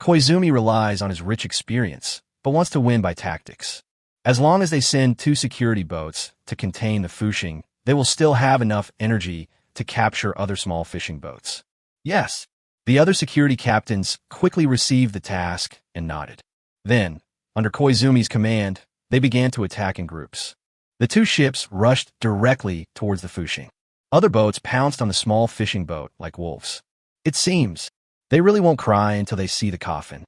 Koizumi relies on his rich experience, but wants to win by tactics. As long as they send 2 security boats to contain the Fuxing, they will still have enough energy to capture other small fishing boats. Yes, the other security captains quickly received the task and nodded. Then, under Koizumi's command, they began to attack in groups. The 2 ships rushed directly towards the Fuxing. Other boats pounced on the small fishing boat like wolves. It seems they really won't cry until they see the coffin.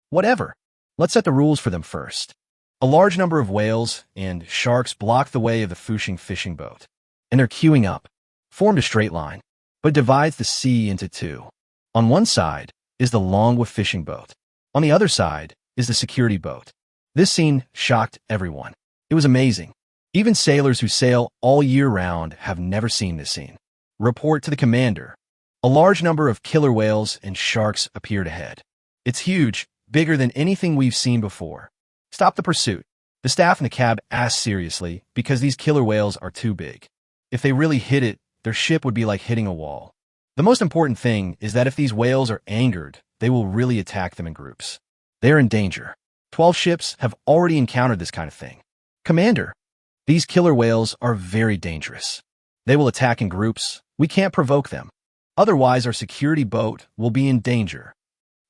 Whatever. Let's set the rules for them first. A large number of whales and sharks block the way of the Fuxing fishing boat, and they're queuing up, formed a straight line, but divides the sea into 2. On one side is the Longwa fishing boat. On the other side is the security boat. This scene shocked everyone. It was amazing. Even sailors who sail all year round have never seen this scene. Report to the commander. A large number of killer whales and sharks appeared ahead. It's huge, bigger than anything we've seen before. Stop the pursuit. The staff in the cab asked seriously because these killer whales are too big. If they really hit it, their ship would be like hitting a wall. The most important thing is that if these whales are angered, they will really attack them in groups. They're in danger. 12 ships have already encountered this kind of thing. Commander, these killer whales are very dangerous. They will attack in groups. We can't provoke them. Otherwise, our security boat will be in danger.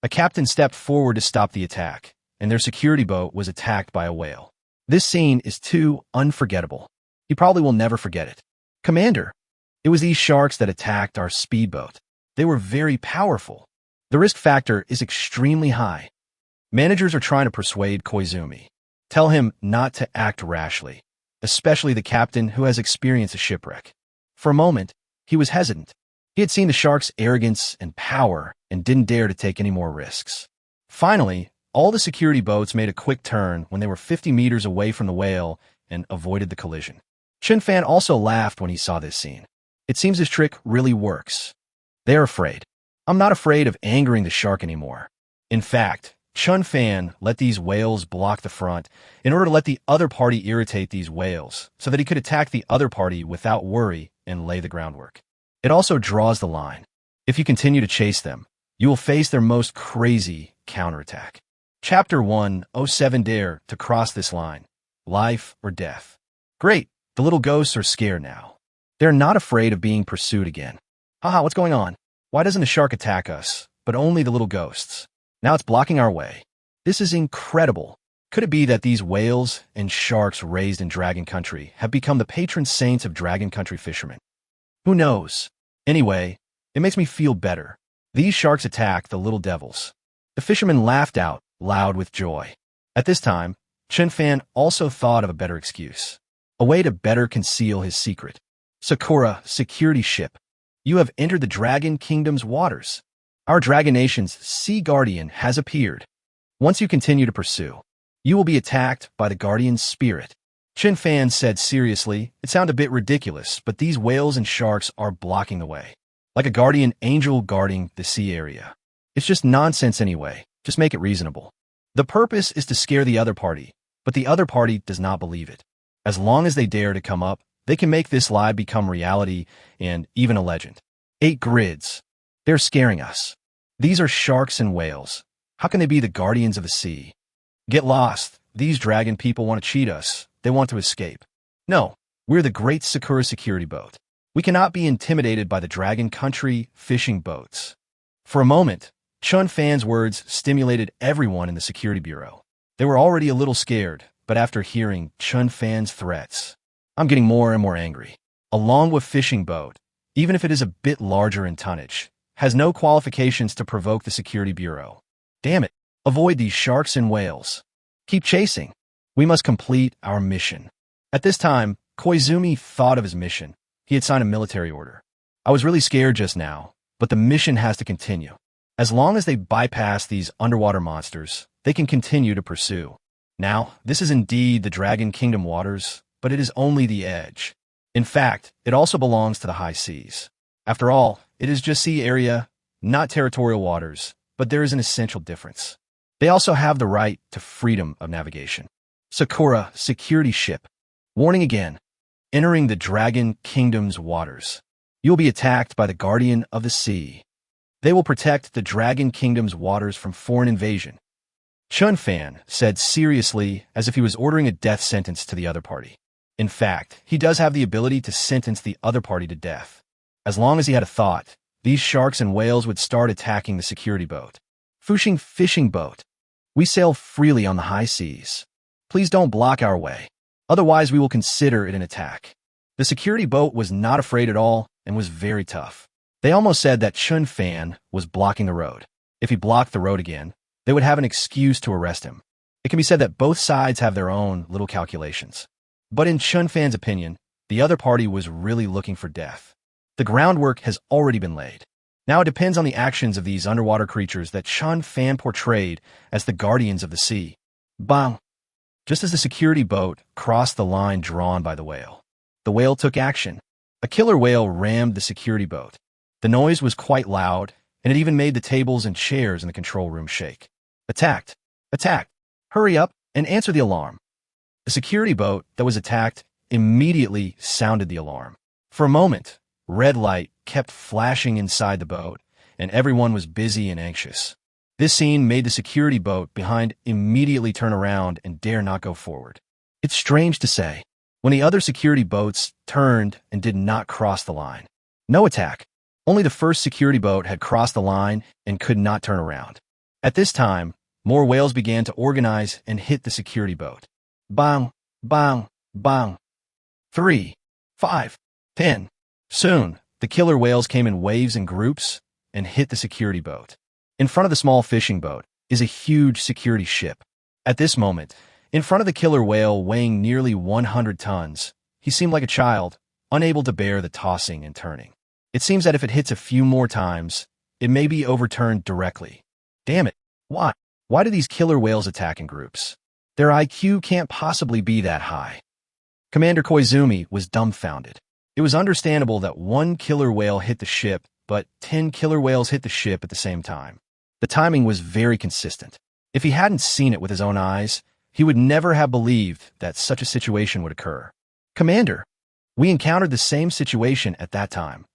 A captain stepped forward to stop the attack, and their security boat was attacked by a whale. This scene is too unforgettable. He probably will never forget it. Commander, it was these sharks that attacked our speedboat. They were very powerful. The risk factor is extremely high. Managers are trying to persuade Koizumi. Tell him not to act rashly, especially the captain who has experienced a shipwreck. For a moment, he was hesitant. He had seen the shark's arrogance and power and didn't dare to take any more risks. Finally, all the security boats made a quick turn when they were 50 meters away from the whale and avoided the collision. Chen Fan also laughed when he saw this scene. It seems his trick really works. They are afraid. I'm not afraid of angering the shark anymore. In fact, Chen Fan let these whales block the front in order to let the other party irritate these whales so that he could attack the other party without worry and lay the groundwork. It also draws the line. If you continue to chase them, you will face their most crazy counterattack. Chapter 107 Dare to cross this line. Life or death. Great, the little ghosts are scared now. They're not afraid of being pursued again. Haha, what's going on? Why doesn't the shark attack us, but only the little ghosts? Now it's blocking our way. This is incredible. Could it be that these whales and sharks raised in Dragon Country have become the patron saints of Dragon Country fishermen? Who knows? Anyway, it makes me feel better. These sharks attack the little devils. The fishermen laughed out loud with joy. At this time, Chen Fan also thought of a better excuse. A way to better conceal his secret. Sakura, security ship. You have entered the Dragon Kingdom's waters. Our Dragon Nation's Sea Guardian has appeared. Once you continue to pursue, you will be attacked by the Guardian's spirit. Chen Fan said seriously, it sounded a bit ridiculous, but these whales and sharks are blocking the way. Like a guardian angel guarding the sea area. It's just nonsense anyway. Just make it reasonable. The purpose is to scare the other party, but the other party does not believe it. As long as they dare to come up, they can make this lie become reality and even a legend. 8 grids. They're scaring us. These are sharks and whales. How can they be the guardians of the sea? Get lost. These dragon people want to cheat us. They want to escape. No, we're the great Sakura security boat. We cannot be intimidated by the Dragon Country fishing boats. For a moment, Chen Fan's words stimulated everyone in the security bureau. They were already a little scared, but after hearing Chen Fan's threats, I'm getting more and more angry. A Longwa fishing boat, even if it is a bit larger in tonnage, has no qualifications to provoke the Security Bureau. Damn it. Avoid these sharks and whales. Keep chasing. We must complete our mission. At this time, Koizumi thought of his mission. He had signed a military order. I was really scared just now, but the mission has to continue. As long as they bypass these underwater monsters, they can continue to pursue. Now, this is indeed the Dragon Kingdom waters, but it is only the edge. In fact, it also belongs to the high seas. After all, it is just sea area, not territorial waters, but there is an essential difference. They also have the right to freedom of navigation. Sakura, security ship. Warning again. Entering the Dragon Kingdom's waters. You will be attacked by the Guardian of the Sea. They will protect the Dragon Kingdom's waters from foreign invasion. Chen Fan said seriously, as if he was ordering a death sentence to the other party. In fact, he does have the ability to sentence the other party to death. As long as he had a thought, these sharks and whales would start attacking the security boat. Fushing fishing boat. We sail freely on the high seas. Please don't block our way. Otherwise, we will consider it an attack. The security boat was not afraid at all and was very tough. They almost said that Chen Fan was blocking the road. If he blocked the road again, they would have an excuse to arrest him. It can be said that both sides have their own little calculations. But in Chen Fan's opinion, the other party was really looking for death. The groundwork has already been laid. Now it depends on the actions of these underwater creatures that Chen Fan portrayed as the guardians of the sea. Bang! Just as the security boat crossed the line drawn by the whale took action. A killer whale rammed the security boat. The noise was quite loud, and it even made the tables and chairs in the control room shake. Attacked! Attacked! Hurry up and answer the alarm. The security boat that was attacked immediately sounded the alarm. For a moment, red light kept flashing inside the boat, and everyone was busy and anxious. This scene made the security boat behind immediately turn around and dare not go forward. It's strange to say, when the other security boats turned and did not cross the line. No attack. Only the first security boat had crossed the line and could not turn around. At this time, more whales began to organize and hit the security boat. Bang, bang, bang. 3, 5, 10. Soon, the killer whales came in waves and groups and hit the security boat. In front of the small fishing boat is a huge security ship. At this moment, in front of the killer whale weighing nearly 100 tons, he seemed like a child, unable to bear the tossing and turning. It seems that if it hits a few more times, it may be overturned directly. Damn it, why? Why do these killer whales attack in groups? Their IQ can't possibly be that high. Commander Koizumi was dumbfounded. It was understandable that one killer whale hit the ship, but 10 killer whales hit the ship at the same time. The timing was very consistent. If he hadn't seen it with his own eyes, he would never have believed that such a situation would occur. Commander, we encountered the same situation at that time.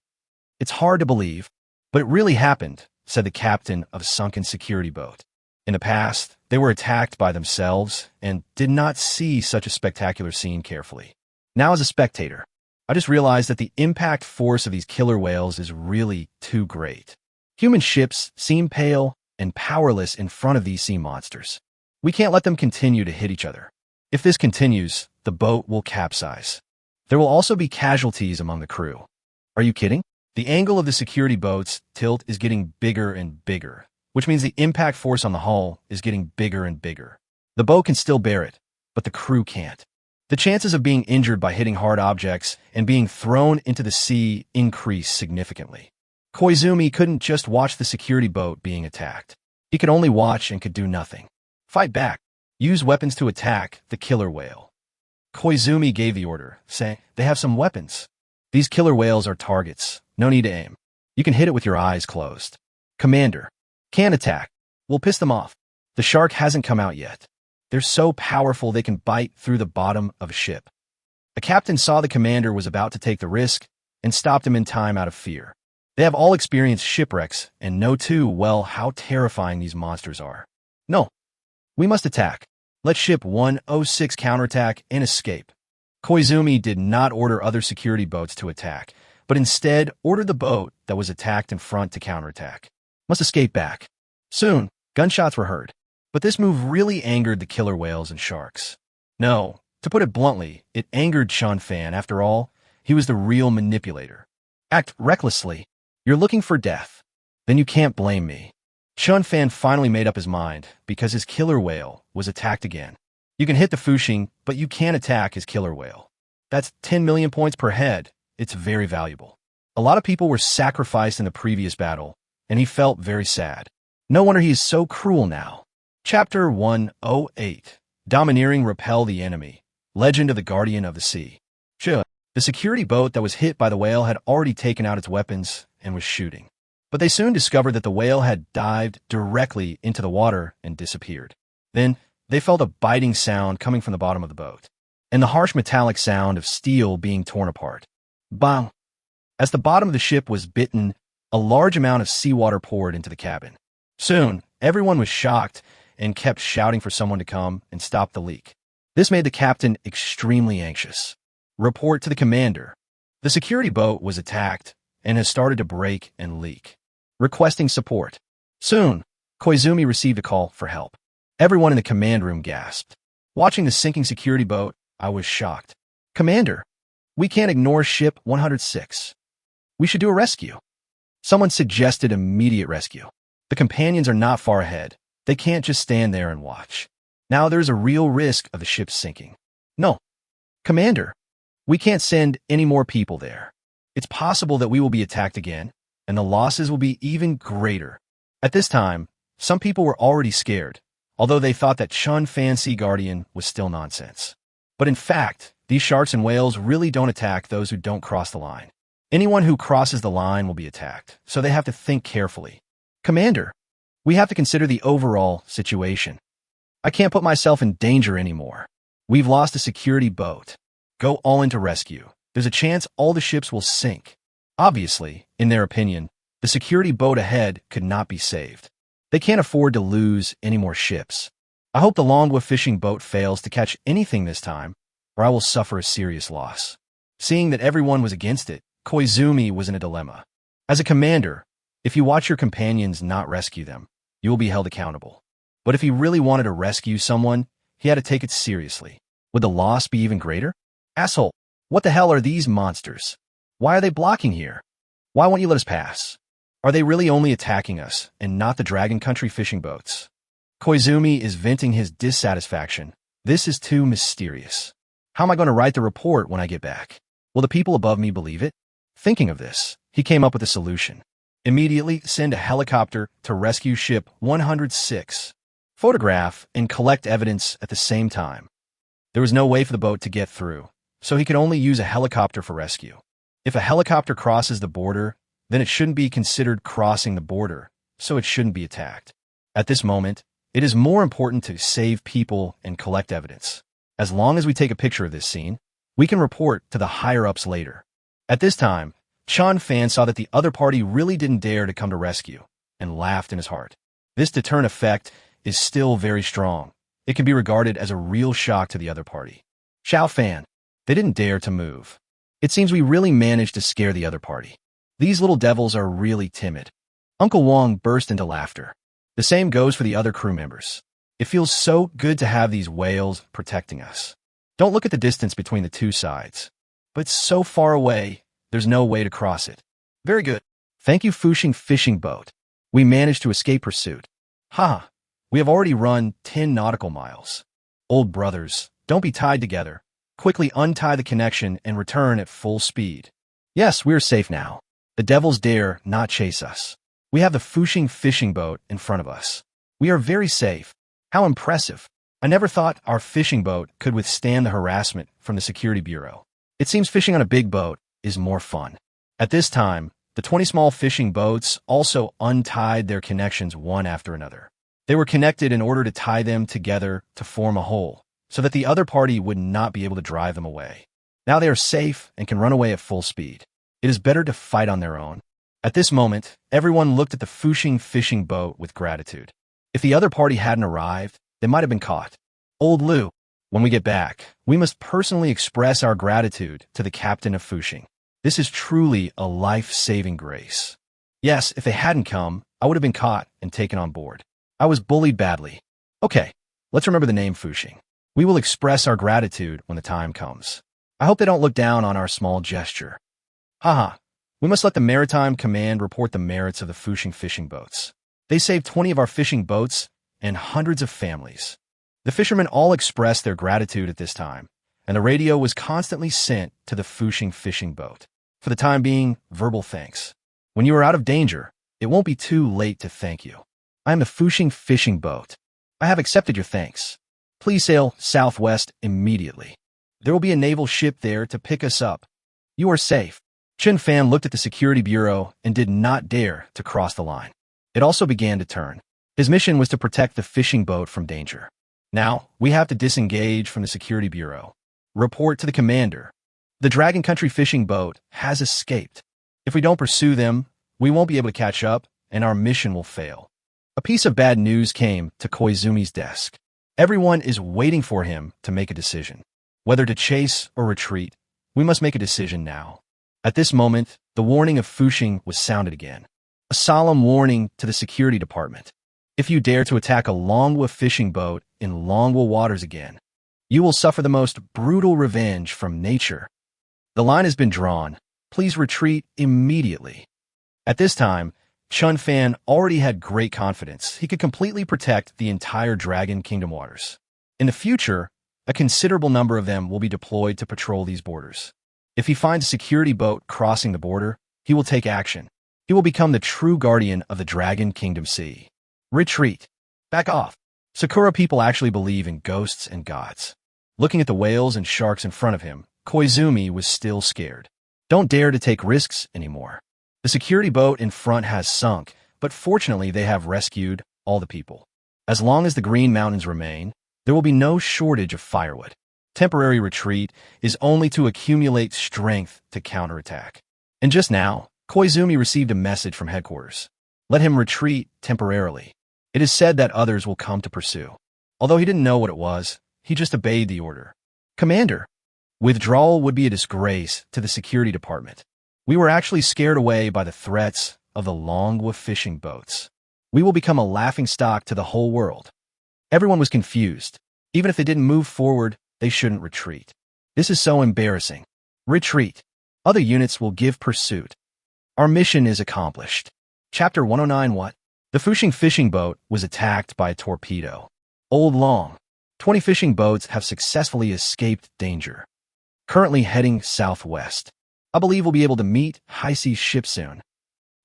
It's hard to believe, but it really happened, said the captain of a sunken security boat. In the past, they were attacked by themselves and did not see such a spectacular scene carefully. Now as a spectator, I just realized that the impact force of these killer whales is really too great. Human ships seem pale and powerless in front of these sea monsters. We can't let them continue to hit each other. If this continues, the boat will capsize. There will also be casualties among the crew. Are you kidding? The angle of the security boat's tilt is getting bigger and bigger, which means the impact force on the hull is getting bigger and bigger. The boat can still bear it, but the crew can't. The chances of being injured by hitting hard objects and being thrown into the sea increase significantly. Koizumi couldn't just watch the security boat being attacked. He could only watch and could do nothing. Fight back. Use weapons to attack the killer whale. Koizumi gave the order, saying, they have some weapons. These killer whales are targets. No need to aim. You can hit it with your eyes closed. Commander, can't attack. We'll piss them off. The shark hasn't come out yet. They're so powerful they can bite through the bottom of a ship. A captain saw the commander was about to take the risk and stopped him in time out of fear. They have all experienced shipwrecks and know too well how terrifying these monsters are. No. We must attack. Let Ship 106 counterattack and escape. Koizumi did not order other security boats to attack, but instead ordered the boat that was attacked in front to counterattack. Must escape back. Soon, gunshots were heard. But this move really angered the killer whales and sharks. No, to put it bluntly, it angered Chen Fan. After all, he was the real manipulator. Act recklessly. You're looking for death. Then you can't blame me. Chen Fan finally made up his mind because his killer whale was attacked again. You can hit the Fuxing, but you can't attack his killer whale. That's 10 million points per head. It's very valuable. A lot of people were sacrificed in the previous battle, and he felt very sad. No wonder he is so cruel now. Chapter 108. Domineering Repel the Enemy. Legend of the Guardian of the Sea. The security boat that was hit by the whale had already taken out its weapons and was shooting. But they soon discovered that the whale had dived directly into the water and disappeared. Then, they felt a biting sound coming from the bottom of the boat, and the harsh metallic sound of steel being torn apart. Bang! As the bottom of the ship was bitten, a large amount of seawater poured into the cabin. Soon, everyone was shocked and kept shouting for someone to come and stop the leak. This made the captain extremely anxious. Report to the commander. The security boat was attacked and has started to break and leak. Requesting support. Soon, Koizumi received a call for help. Everyone in the command room gasped. Watching the sinking security boat, I was shocked. Commander, we can't ignore ship 106. We should do a rescue. Someone suggested immediate rescue. The companions are not far ahead. They can't just stand there and watch. Now there's a real risk of the ship sinking. No. Commander, we can't send any more people there. It's possible that we will be attacked again, and the losses will be even greater. At this time, some people were already scared, although they thought that Chen Fan Sea Guardian was still nonsense. But in fact, these sharks and whales really don't attack those who don't cross the line. Anyone who crosses the line will be attacked, so they have to think carefully. Commander, we have to consider the overall situation. I can't put myself in danger anymore. We've lost a security boat. Go all into rescue. There's a chance all the ships will sink. Obviously, in their opinion, the security boat ahead could not be saved. They can't afford to lose any more ships. I hope the Longwa fishing boat fails to catch anything this time, or I will suffer a serious loss. Seeing that everyone was against it, Koizumi was in a dilemma. As a commander, if you watch your companions not rescue them, you will be held accountable. But if he really wanted to rescue someone, he had to take it seriously. Would the loss be even greater? Asshole, what the hell are these monsters? Why are they blocking here? Why won't you let us pass? Are they really only attacking us and not the Dragon Country fishing boats? Koizumi is venting his dissatisfaction. This is too mysterious. How am I going to write the report when I get back? Will the people above me believe it? Thinking of this, he came up with a solution. Immediately send a helicopter to rescue ship 106. Photograph and collect evidence at the same time. There was no way for the boat to get through, so he could only use a helicopter for rescue. If a helicopter crosses the border, then it shouldn't be considered crossing the border, so it shouldn't be attacked. At this moment, it is more important to save people and collect evidence. As long as we take a picture of this scene, we can report to the higher-ups later. At this time, Chen Fan saw that the other party really didn't dare to come to rescue, and laughed in his heart. This deterrent effect is still very strong. It can be regarded as a real shock to the other party. Xiao Fan, they didn't dare to move. It seems we really managed to scare the other party. These little devils are really timid. Uncle Wong burst into laughter. The same goes for the other crew members. It feels so good to have these whales protecting us. Don't look at the distance between the two sides. But it's so far away, there's no way to cross it. Very good. Thank you, Fuxing fishing boat. We managed to escape pursuit. Ha! We have already run 10 nautical miles. Old brothers, don't be tied together. Quickly untie the connection and return at full speed. Yes, we're safe now. The devils dare not chase us. We have the Fuxing fishing boat in front of us. We are very safe. How impressive. I never thought our fishing boat could withstand the harassment from the security bureau. It seems fishing on a big boat is more fun. At this time, the 20 small fishing boats also untied their connections one after another. They were connected in order to tie them together to form a whole, so that the other party would not be able to drive them away. Now they are safe and can run away at full speed. It is better to fight on their own. At this moment, everyone looked at the Fuxing fishing boat with gratitude. If the other party hadn't arrived, they might have been caught. Old Lu, when we get back, we must personally express our gratitude to the captain of Fuxing. This is truly a life-saving grace. Yes, if they hadn't come, I would have been caught and taken on board. I was bullied badly. Okay, let's remember the name Fuxing. We will express our gratitude when the time comes. I hope they don't look down on our small gesture. Haha, We must let the Maritime Command report the merits of the Fushing fishing boats. They saved 20 of our fishing boats and hundreds of families. The fishermen all expressed their gratitude at this time, and the radio was constantly sent to the Fushing fishing boat. For the time being, verbal thanks. When you are out of danger, it won't be too late to thank you. I am the Fushing fishing boat. I have accepted your thanks. Please sail southwest immediately. There will be a naval ship there to pick us up. You are safe. Chen Fan looked at the security bureau and did not dare to cross the line. It also began to turn. His mission was to protect the fishing boat from danger. Now, we have to disengage from the security bureau. Report to the commander. The Dragon Country fishing boat has escaped. If we don't pursue them, we won't be able to catch up, and our mission will fail. A piece of bad news came to Koizumi's desk. Everyone is waiting for him to make a decision. Whether to chase or retreat, we must make a decision now. At this moment, the warning of Fushing was sounded again. A solemn warning to the security department. If you dare to attack a Longwa fishing boat in Longwa waters again, you will suffer the most brutal revenge from nature. The line has been drawn. Please retreat immediately. At this time, Chen Fan already had great confidence he could completely protect the entire Dragon Kingdom waters. In the future, a considerable number of them will be deployed to patrol these borders. If he finds a security boat crossing the border, he will take action. He will become the true guardian of the Dragon Kingdom Sea. Retreat. Back off. Sakura people actually believe in ghosts and gods. Looking at the whales and sharks in front of him, Koizumi was still scared. Don't dare to take risks anymore. The security boat in front has sunk, but fortunately they have rescued all the people. As long as the Green Mountains remain, there will be no shortage of firewood. Temporary retreat is only to accumulate strength to counterattack. And just now, Koizumi received a message from headquarters. Let him retreat temporarily. It is said that others will come to pursue. Although he didn't know what it was, he just obeyed the order. Commander, withdrawal would be a disgrace to the security department. We were actually scared away by the threats of the Longwa fishing boats. We will become a laughingstock to the whole world. Everyone was confused. Even if they didn't move forward, they shouldn't retreat. This is so embarrassing. Retreat. Other units will give pursuit. Our mission is accomplished. Chapter 109. What? The Fushing fishing boat was attacked by a torpedo. Old Long. 20 fishing boats have successfully escaped danger. Currently heading southwest. I believe we'll be able to meet high seas ship soon.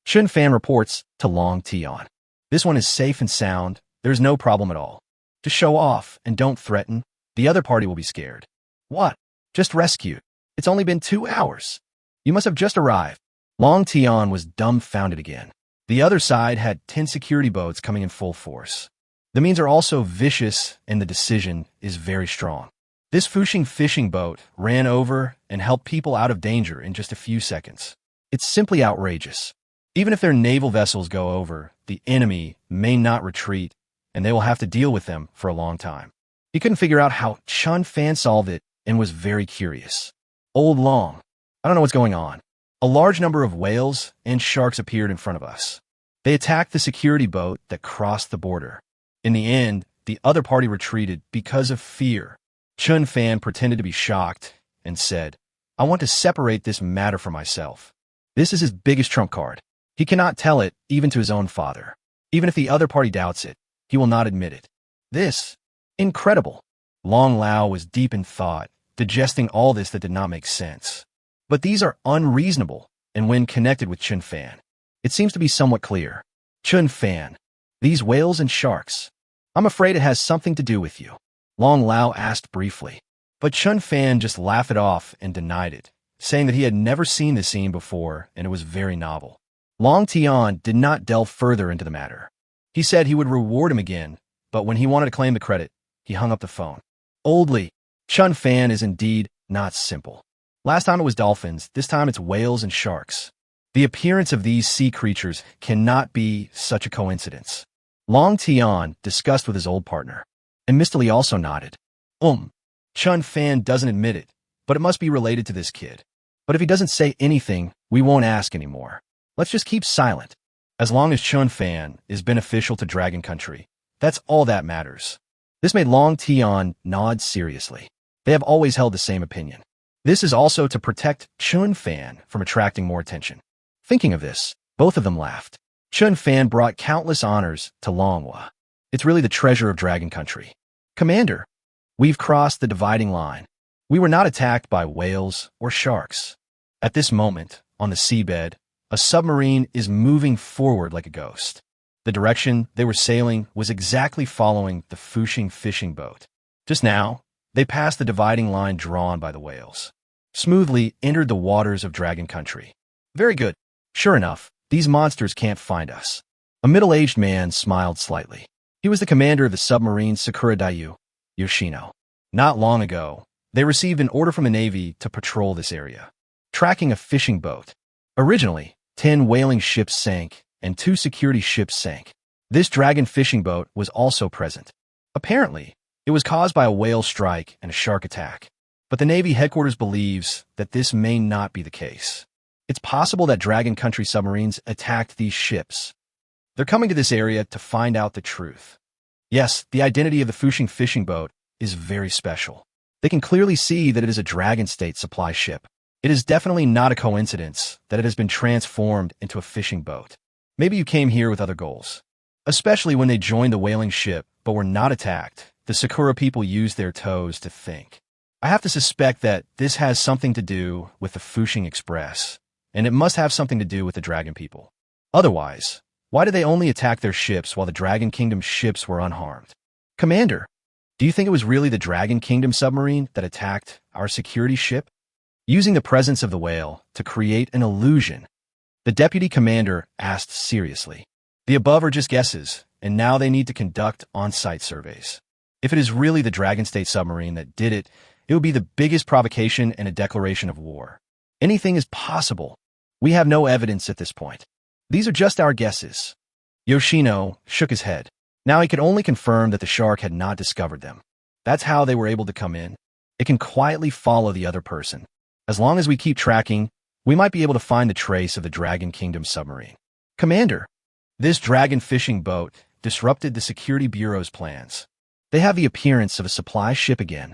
Chen Fan reports to Long Tion. This one is safe and sound. There's no problem at all. Just show off and don't threaten. The other party will be scared. What? Just rescued. It's only been 2 hours. You must have just arrived. Long Tion was dumbfounded again. The other side had 10 security boats coming in full force. The means are also vicious and the decision is very strong. This Fushing fishing boat ran over and helped people out of danger in just a few seconds. It's simply outrageous. Even if their naval vessels go over, the enemy may not retreat and they will have to deal with them for a long time. He couldn't figure out how Chen Fan solved it and was very curious. Old Long. I don't know what's going on. A large number of whales and sharks appeared in front of us. They attacked the security boat that crossed the border. In the end, the other party retreated because of fear. Chen Fan pretended to be shocked and said, I want to separate this matter from myself. This is his biggest trump card. He cannot tell it even to his own father. Even if the other party doubts it, he will not admit it. This, incredible. Long Lao was deep in thought, digesting all this that did not make sense. But these are unreasonable, and when connected with Chen Fan, it seems to be somewhat clear. Chen Fan, these whales and sharks, I'm afraid it has something to do with you. Long Lao asked briefly, but Chen Fan just laughed it off and denied it, saying that he had never seen this scene before and it was very novel. Long Tion did not delve further into the matter. He said he would reward him again, but when he wanted to claim the credit, he hung up the phone. Oldly, Chen Fan is indeed not simple. Last time it was dolphins, this time it's whales and sharks. The appearance of these sea creatures cannot be such a coincidence. Long Tion discussed with his old partner, and Mr. Lee also nodded. Chen Fan doesn't admit it, but it must be related to this kid. But if he doesn't say anything, we won't ask anymore. Let's just keep silent. As long as Chen Fan is beneficial to Dragon Country, that's all that matters. This made Long Tion nod seriously. They have always held the same opinion. This is also to protect Chen Fan from attracting more attention. Thinking of this, both of them laughed. Chen Fan brought countless honors to Manhwa. It's really the treasure of Dragon Country. Commander, we've crossed the dividing line. We were not attacked by whales or sharks. At this moment, on the seabed, a submarine is moving forward like a ghost. The direction they were sailing was exactly following the Fushing fishing boat. Just now, they passed the dividing line drawn by the whales. Smoothly entered the waters of Dragon Country. Very good. Sure enough, these monsters can't find us. A middle-aged man smiled slightly. He was the commander of the submarine Sakura Daiyu, Yoshino. Not long ago, they received an order from the Navy to patrol this area, tracking a fishing boat. Originally, 10 whaling ships sank and 2 security ships sank. This dragon fishing boat was also present. Apparently, it was caused by a whale strike and a shark attack. But the Navy headquarters believes that this may not be the case. It's possible that Dragon Country submarines attacked these ships. They're coming to this area to find out the truth. Yes, the identity of the Fushing fishing boat is very special. They can clearly see that it is a Dragon State supply ship. It is definitely not a coincidence that it has been transformed into a fishing boat. Maybe you came here with other goals. Especially when they joined the whaling ship but were not attacked, the Sakura people used their toes to think. I have to suspect that this has something to do with the Fushing Express, and it must have something to do with the Dragon people. Otherwise, why did they only attack their ships while the Dragon Kingdom ships were unharmed? Commander, do you think it was really the Dragon Kingdom submarine that attacked our security ship? Using the presence of the whale to create an illusion, the deputy commander asked seriously. The above are just guesses, and now they need to conduct on-site surveys. If it is really the Dragon State submarine that did it, it would be the biggest provocation and a declaration of war. Anything is possible. We have no evidence at this point. These are just our guesses. Yoshino shook his head. Now he could only confirm that the shark had not discovered them. That's how they were able to come in. It can quietly follow the other person. As long as we keep tracking, we might be able to find the trace of the Dragon Kingdom submarine. Commander, this dragon fishing boat disrupted the Security Bureau's plans. They have the appearance of a supply ship again.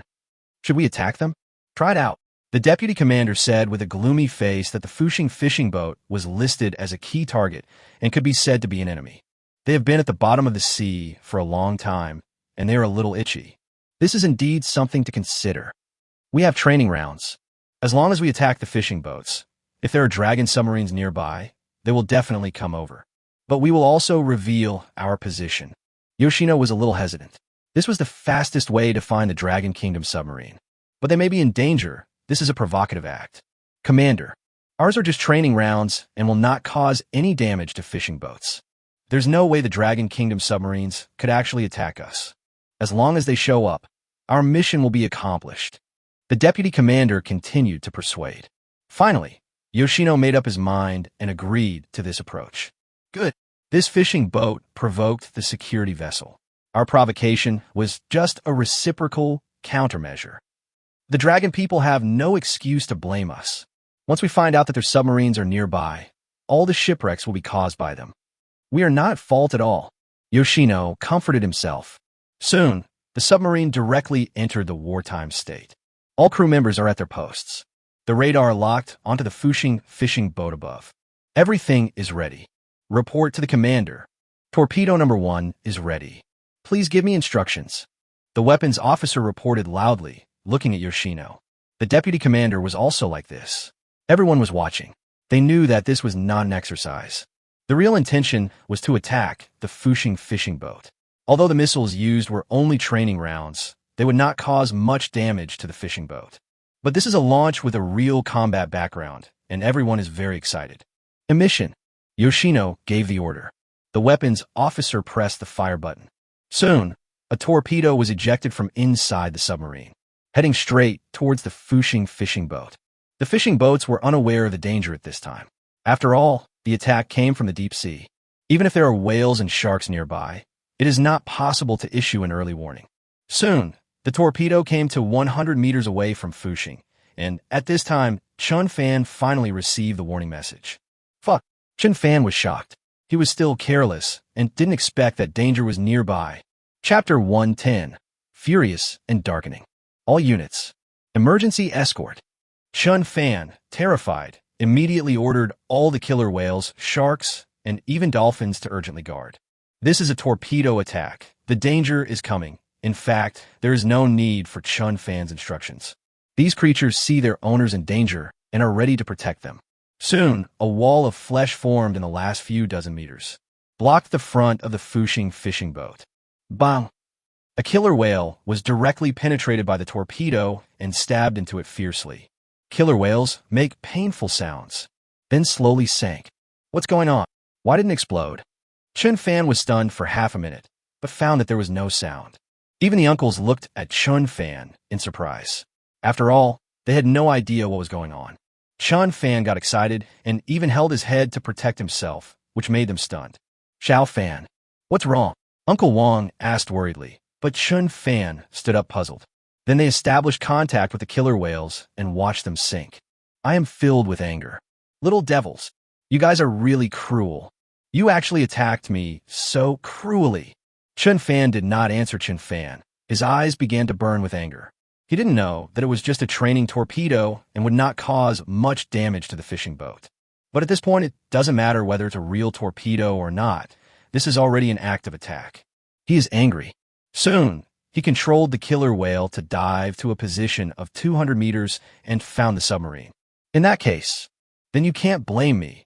Should we attack them? Try it out. The deputy commander said with a gloomy face that the Fushing fishing boat was listed as a key target and could be said to be an enemy. They have been at the bottom of the sea for a long time, and they are a little itchy. This is indeed something to consider. We have training rounds. As long as we attack the fishing boats, if there are dragon submarines nearby, they will definitely come over. But we will also reveal our position. Yoshino was a little hesitant. This was the fastest way to find the Dragon Kingdom submarine. But they may be in danger. This is a provocative act. Commander, ours are just training rounds and will not cause any damage to fishing boats. There's no way the Dragon Kingdom submarines could actually attack us. As long as they show up, our mission will be accomplished. The deputy commander continued to persuade. Finally, Yoshino made up his mind and agreed to this approach. Good. This fishing boat provoked the security vessel. Our provocation was just a reciprocal countermeasure. The dragon people have no excuse to blame us. Once we find out that their submarines are nearby, all the shipwrecks will be caused by them. We are not at fault at all. Yoshino comforted himself. Soon, the submarine directly entered the wartime state. All crew members are at their posts. The radar locked onto the Fushing fishing boat above. Everything is ready. Report to the commander. Torpedo number 1 is ready. Please give me instructions. The weapons officer reported loudly, looking at Yoshino. The deputy commander was also like this. Everyone was watching. They knew that this was not an exercise. The real intention was to attack the Fushing fishing boat. Although the missiles used were only training rounds, they would not cause much damage to the fishing boat. But this is a launch with a real combat background, and everyone is very excited. Emission. Yoshino gave the order. The weapons officer pressed the fire button. Soon, a torpedo was ejected from inside the submarine, heading straight towards the Fushing fishing boat. The fishing boats were unaware of the danger at this time. After all, the attack came from the deep sea. Even if there are whales and sharks nearby, it is not possible to issue an early warning. Soon, the torpedo came to 100 meters away from Fushing, and at this time, Chen Fan finally received the warning message. Fuck! Chen Fan was shocked. He was still careless and didn't expect that danger was nearby. Chapter 110. Furious and Darkening. All units. Emergency escort. Chen Fan, terrified, immediately ordered all the killer whales, sharks, and even dolphins to urgently guard. This is a torpedo attack. The danger is coming. In fact, there is no need for Chen Fan's instructions. These creatures see their owners in danger and are ready to protect them. Soon, a wall of flesh formed in the last few dozen meters, blocked the front of the Fuxing fishing boat. Bang! A killer whale was directly penetrated by the torpedo and stabbed into it fiercely. Killer whales make painful sounds, then slowly sank. What's going on? Why didn't it explode? Chen Fan was stunned for half a minute, but found that there was no sound. Even the uncles looked at Chen Fan in surprise. After all, they had no idea what was going on. Chen Fan got excited and even held his head to protect himself, which made them stunned. Xiao Fan, what's wrong? Uncle Wang asked worriedly, but Chen Fan stood up puzzled. Then they established contact with the killer whales and watched them sink. I am filled with anger. Little devils, you guys are really cruel. You actually attacked me so cruelly. Chen Fan did not answer Chen Fan. His eyes began to burn with anger. He didn't know that it was just a training torpedo and would not cause much damage to the fishing boat. But at this point, it doesn't matter whether it's a real torpedo or not. This is already an active attack. He is angry. Soon, he controlled the killer whale to dive to a position of 200 meters and found the submarine. In that case, then you can't blame me.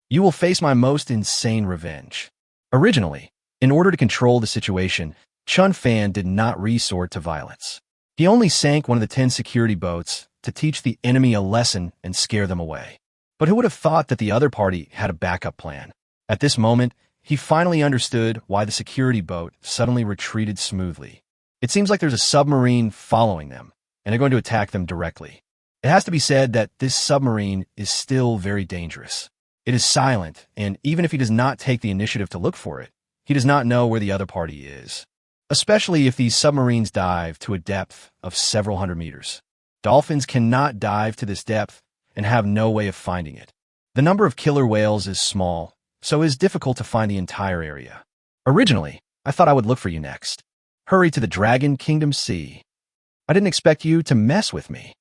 You will face my most insane revenge. Originally, in order to control the situation, Chen Fan did not resort to violence. He only sank one of the 10 security boats to teach the enemy a lesson and scare them away. But who would have thought that the other party had a backup plan? At this moment, he finally understood why the security boat suddenly retreated smoothly. It seems like there's a submarine following them, and they're going to attack them directly. It has to be said that this submarine is still very dangerous. It is silent, and even if he does not take the initiative to look for it, he does not know where the other party is. Especially if these submarines dive to a depth of several hundred meters. Dolphins cannot dive to this depth and have no way of finding it. The number of killer whales is small, so it is difficult to find the entire area. Originally, I thought I would look for you next. Hurry to the Dragon Kingdom Sea. I didn't expect you to mess with me.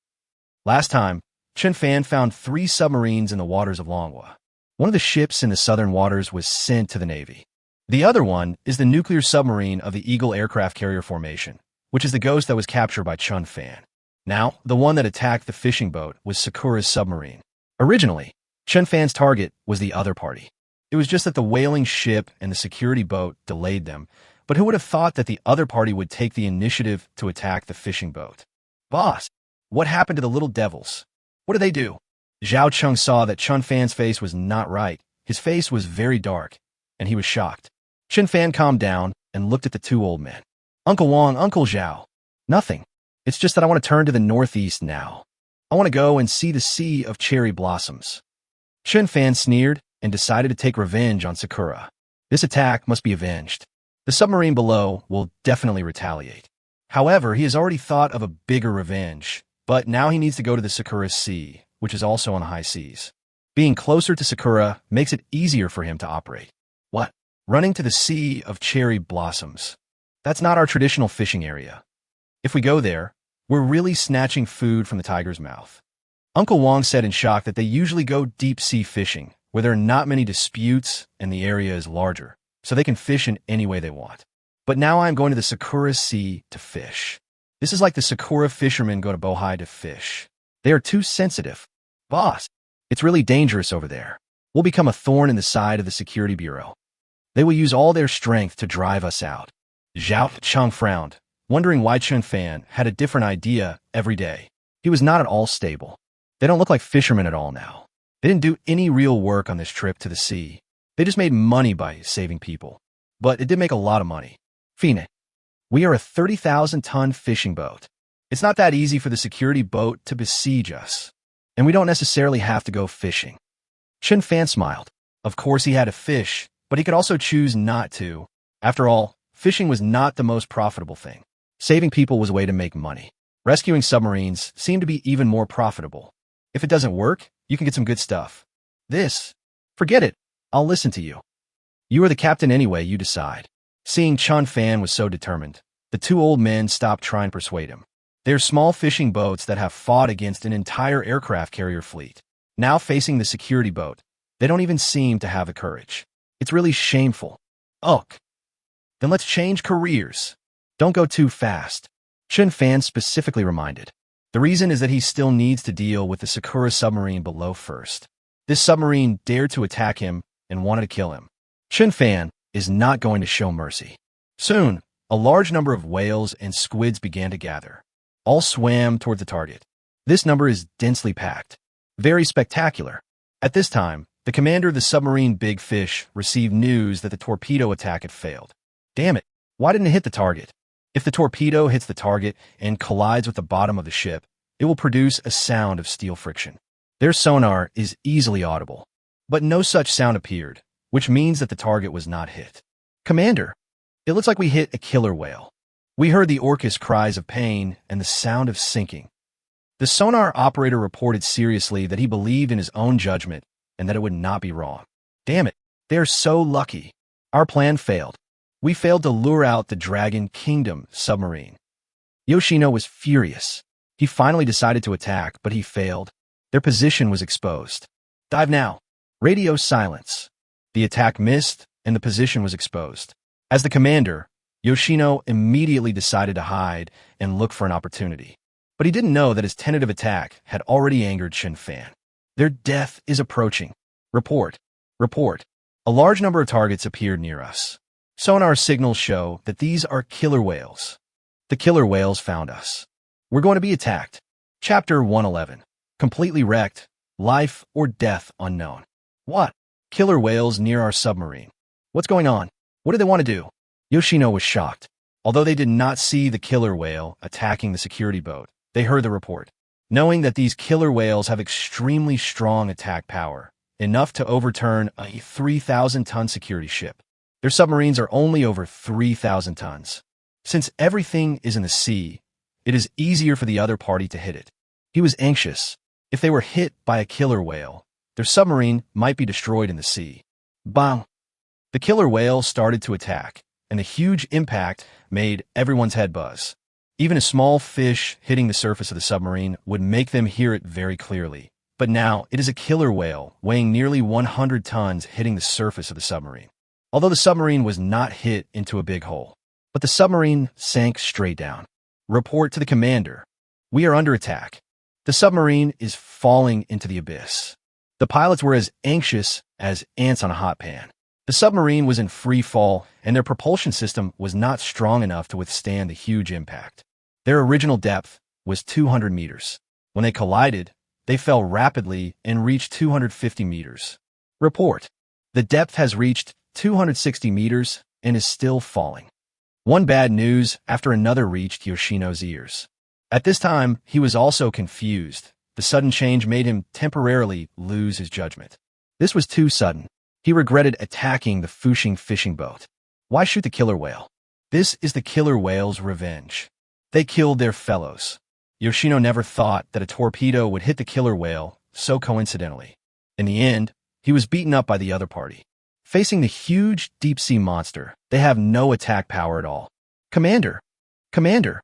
Last time, Chen Fan found 3 submarines in the waters of Manhwa. One of the ships in the southern waters was sent to the Navy. The other one is the nuclear submarine of the Eagle aircraft carrier formation, which is the ghost that was captured by Chen Fan. Now, the one that attacked the fishing boat was Sakura's submarine. Originally, Chen Fan's target was the other party. It was just that the whaling ship and the security boat delayed them, but who would have thought that the other party would take the initiative to attack the fishing boat? Boss, what happened to the little devils? What did they do? Zhao Cheng saw that Chen Fan's face was not right. His face was very dark, and he was shocked. Chen Fan calmed down and looked at the 2 old men. Uncle Wang, Uncle Zhao. Nothing. It's just that I want to turn to the northeast now. I want to go and see the Sea of Cherry Blossoms. Chen Fan sneered and decided to take revenge on Sakura. This attack must be avenged. The submarine below will definitely retaliate. However, he has already thought of a bigger revenge, but now he needs to go to the Sakura Sea, which is also on the high seas. Being closer to Sakura makes it easier for him to operate. What? Running to the Sea of Cherry Blossoms. That's not our traditional fishing area. If we go there, we're really snatching food from the tiger's mouth. Uncle Wang said in shock that they usually go deep-sea fishing, where there are not many disputes and the area is larger, so they can fish in any way they want. But now I'm going to the Sakura Sea to fish. This is like the Sakura fishermen go to Bohai to fish. They are too sensitive. Boss, it's really dangerous over there. We'll become a thorn in the side of the security bureau. They will use all their strength to drive us out. Zhao Cheng frowned, wondering why Chen Fan had a different idea every day. He was not at all stable. They don't look like fishermen at all now. They didn't do any real work on this trip to the sea. They just made money by saving people. But it did make a lot of money. Phoenix, we are a 30,000-ton fishing boat. It's not that easy for the security boat to besiege us. And we don't necessarily have to go fishing. Chen Fan smiled. Of course he had to fish, but he could also choose not to. After all, fishing was not the most profitable thing. Saving people was a way to make money. Rescuing submarines seemed to be even more profitable. If it doesn't work, you can get some good stuff. Forget it. I'll listen to you. You are the captain anyway, you decide. Seeing Chen Fan was so determined, the 2 old men stopped trying to persuade him. They are small fishing boats that have fought against an entire aircraft carrier fleet. Now facing the security boat, they don't even seem to have the courage. It's really shameful. Ugh. Then let's change careers. Don't go too fast. Chen Fan specifically reminded. The reason is that he still needs to deal with the Sakura submarine below first. This submarine dared to attack him and wanted to kill him. Chen Fan is not going to show mercy. Soon, a large number of whales and squids began to gather. All swam toward the target. This number is densely packed. Very spectacular. At this time, the commander of the submarine Big Fish received news that the torpedo attack had failed. Damn it, why didn't it hit the target? If the torpedo hits the target and collides with the bottom of the ship, it will produce a sound of steel friction. Their sonar is easily audible, but no such sound appeared, which means that the target was not hit. Commander, it looks like we hit a killer whale. We heard the orca's cries of pain and the sound of sinking. The sonar operator reported seriously that he believed in his own judgment and that it would not be wrong. Damn it, they're so lucky. Our plan failed. We failed to lure out the Dragon Kingdom submarine. Yoshino was furious. He finally decided to attack, but he failed. Their position was exposed. Dive now. Radio silence. The attack missed, and the position was exposed. As the commander, Yoshino immediately decided to hide and look for an opportunity. But he didn't know that his tentative attack had already angered Chen Fan. Their death is approaching. Report. Report. A large number of targets appeared near us. Sonar signals show that these are killer whales. The killer whales found us. We're going to be attacked. Chapter 111. Completely wrecked. Life or death unknown. What? Killer whales near our submarine. What's going on? What do they want to do? Yoshino was shocked. Although they did not see the killer whale attacking the security boat, they heard the report. Knowing that these killer whales have extremely strong attack power, enough to overturn a 3,000-ton security ship. Their submarines are only over 3,000 tons. Since everything is in the sea, it is easier for the other party to hit it. He was anxious. If they were hit by a killer whale, their submarine might be destroyed in the sea. Bang! The killer whale started to attack, and the huge impact made everyone's head buzz. Even a small fish hitting the surface of the submarine would make them hear it very clearly. But now it is a killer whale weighing nearly 100 tons hitting the surface of the submarine. Although the submarine was not hit into a big hole, but the submarine sank straight down. Report to the commander. We are under attack. The submarine is falling into the abyss. The pilots were as anxious as ants on a hot pan. The submarine was in free fall, and their propulsion system was not strong enough to withstand the huge impact. Their original depth was 200 meters. When they collided, they fell rapidly and reached 250 meters. Report. The depth has reached 260 meters and is still falling. One bad news after another reached Yoshino's ears. At this time, he was also confused. The sudden change made him temporarily lose his judgment. This was too sudden. He regretted attacking the Fushing fishing boat. Why shoot the killer whale? This is the killer whale's revenge. They killed their fellows. Yoshino never thought that a torpedo would hit the killer whale so coincidentally. In the end, he was beaten up by the other party. Facing the huge deep-sea monster, they have no attack power at all. Commander! Commander!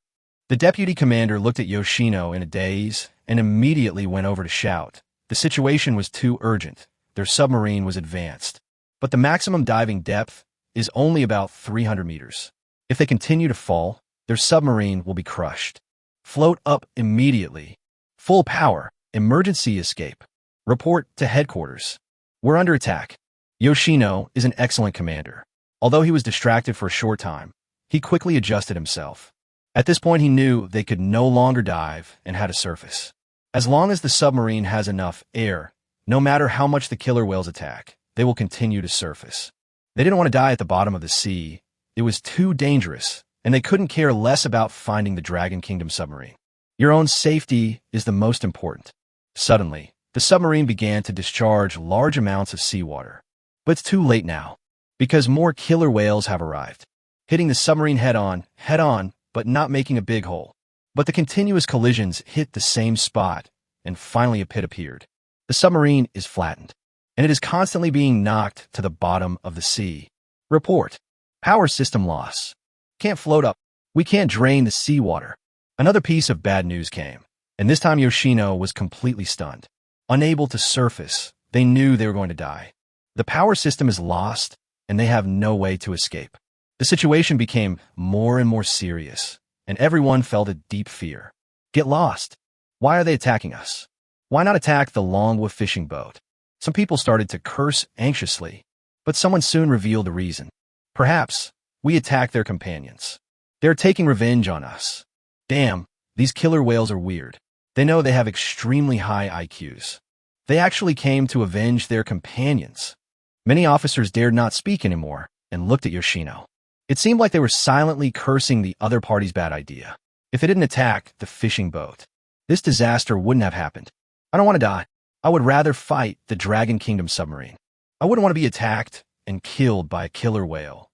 The deputy commander looked at Yoshino in a daze and immediately went over to shout. The situation was too urgent. Their submarine was advanced. But the maximum diving depth is only about 300 meters. If they continue to fall, their submarine will be crushed. Float up immediately. Full power. Emergency escape. Report to headquarters. We're under attack. Yoshino is an excellent commander. Although he was distracted for a short time, he quickly adjusted himself. At this point, he knew they could no longer dive and had to surface. As long as the submarine has enough air, no matter how much the killer whales attack, they will continue to surface. They didn't want to die at the bottom of the sea. It was too dangerous, and they couldn't care less about finding the Dragon Kingdom submarine. Your own safety is the most important. Suddenly, the submarine began to discharge large amounts of seawater. But it's too late now, because more killer whales have arrived, hitting the submarine head-on, but not making a big hole. But the continuous collisions hit the same spot, and finally a pit appeared. The submarine is flattened, and it is constantly being knocked to the bottom of the sea. Report. Power system loss. Can't float up. We can't drain the seawater. Another piece of bad news came, and this time Yoshino was completely stunned. Unable to surface, they knew they were going to die. The power system is lost, and they have no way to escape. The situation became more and more serious, and everyone felt a deep fear. Get lost. Why are they attacking us? Why not attack the manhwa fishing boat? Some people started to curse anxiously, but someone soon revealed the reason. Perhaps we attacked their companions. They're taking revenge on us. Damn, these killer whales are weird. They know they have extremely high IQs. They actually came to avenge their companions. Many officers dared not speak anymore and looked at Yoshino. It seemed like they were silently cursing the other party's bad idea. If they didn't attack the fishing boat, this disaster wouldn't have happened. I don't want to die. I would rather fight the Dragon Kingdom submarine. I wouldn't want to be attacked and killed by a killer whale.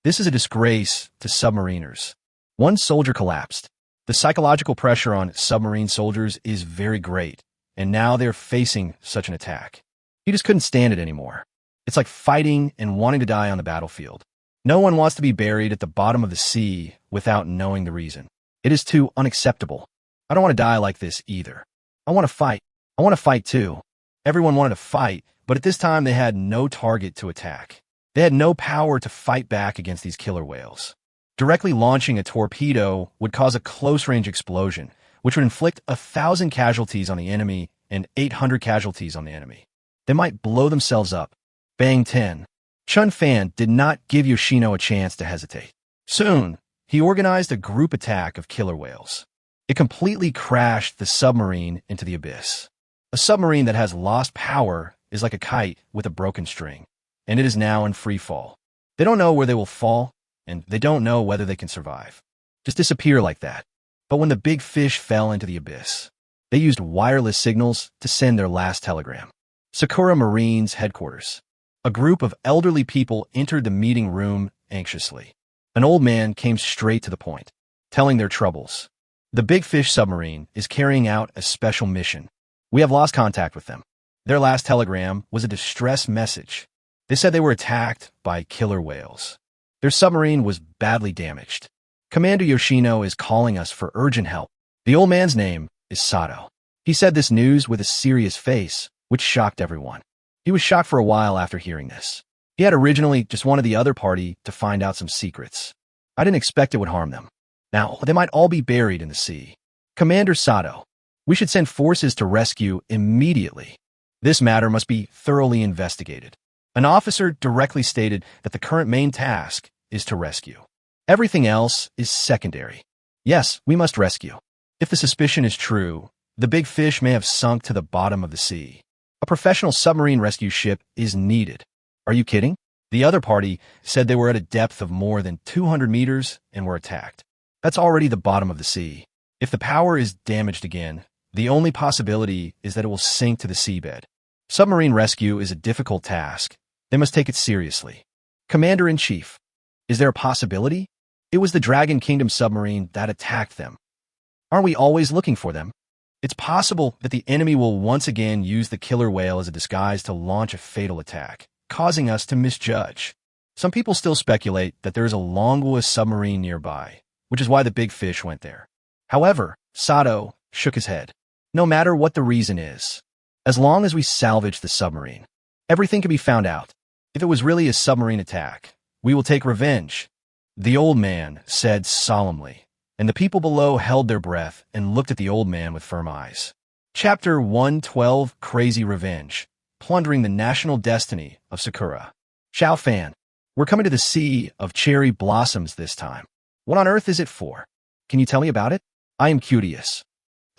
This is a disgrace to submariners. One soldier collapsed. The psychological pressure on submarine soldiers is very great, and now they're facing such an attack. He just couldn't stand it anymore. It's like fighting and wanting to die on the battlefield. No one wants to be buried at the bottom of the sea without knowing the reason. It is too unacceptable. I don't want to die like this either. I want to fight. I want to fight too. Everyone wanted to fight, but at this time they had no target to attack. They had no power to fight back against these killer whales. Directly launching a torpedo would cause a close-range explosion, which would inflict 1,000 casualties on the enemy and 800 casualties on the enemy. They might blow themselves up. Bang 10. Chen Fan did not give Yoshino a chance to hesitate. Soon, he organized a group attack of killer whales. It completely crashed the submarine into the abyss. A submarine that has lost power is like a kite with a broken string, and it is now in free fall. They don't know where they will fall, and they don't know whether they can survive. Just disappear like that. But when the big fish fell into the abyss, they used wireless signals to send their last telegram. Sakura Marine's headquarters. A group of elderly people entered the meeting room anxiously. An old man came straight to the point, telling their troubles. The big fish submarine is carrying out a special mission. We have lost contact with them. Their last telegram was a distress message. They said they were attacked by killer whales. Their submarine was badly damaged. Commander Yoshino is calling us for urgent help. The old man's name is Sato. He said this news with a serious face, which shocked everyone. He was shocked for a while after hearing this. He had originally just wanted the other party to find out some secrets. I didn't expect it would harm them. Now, they might all be buried in the sea. Commander Sato, we should send forces to rescue immediately. This matter must be thoroughly investigated. An officer directly stated that the current main task is to rescue. Everything else is secondary. Yes, we must rescue. If the suspicion is true, the big fish may have sunk to the bottom of the sea. A professional submarine rescue ship is needed. Are you kidding? The other party said they were at a depth of more than 200 meters and were attacked. That's already the bottom of the sea. If the power is damaged again, the only possibility is that it will sink to the seabed. Submarine rescue is a difficult task. They must take it seriously. Commander-in-Chief, is there a possibility? It was the Dragon Kingdom submarine that attacked them. Aren't we always looking for them? It's possible that the enemy will once again use the killer whale as a disguise to launch a fatal attack, causing us to misjudge. Some people still speculate that there is a manhwa submarine nearby, which is why the big fish went there. However, Sato shook his head. No matter what the reason is, as long as we salvage the submarine, everything can be found out. If it was really a submarine attack, we will take revenge, the old man said solemnly, and the people below held their breath and looked at the old man with firm eyes. Chapter 112, Crazy Revenge, plundering the national destiny of Sakura. Chen Fan, we're coming to the Sea of Cherry Blossoms this time. What on earth is it for? Can you tell me about it? I am curious.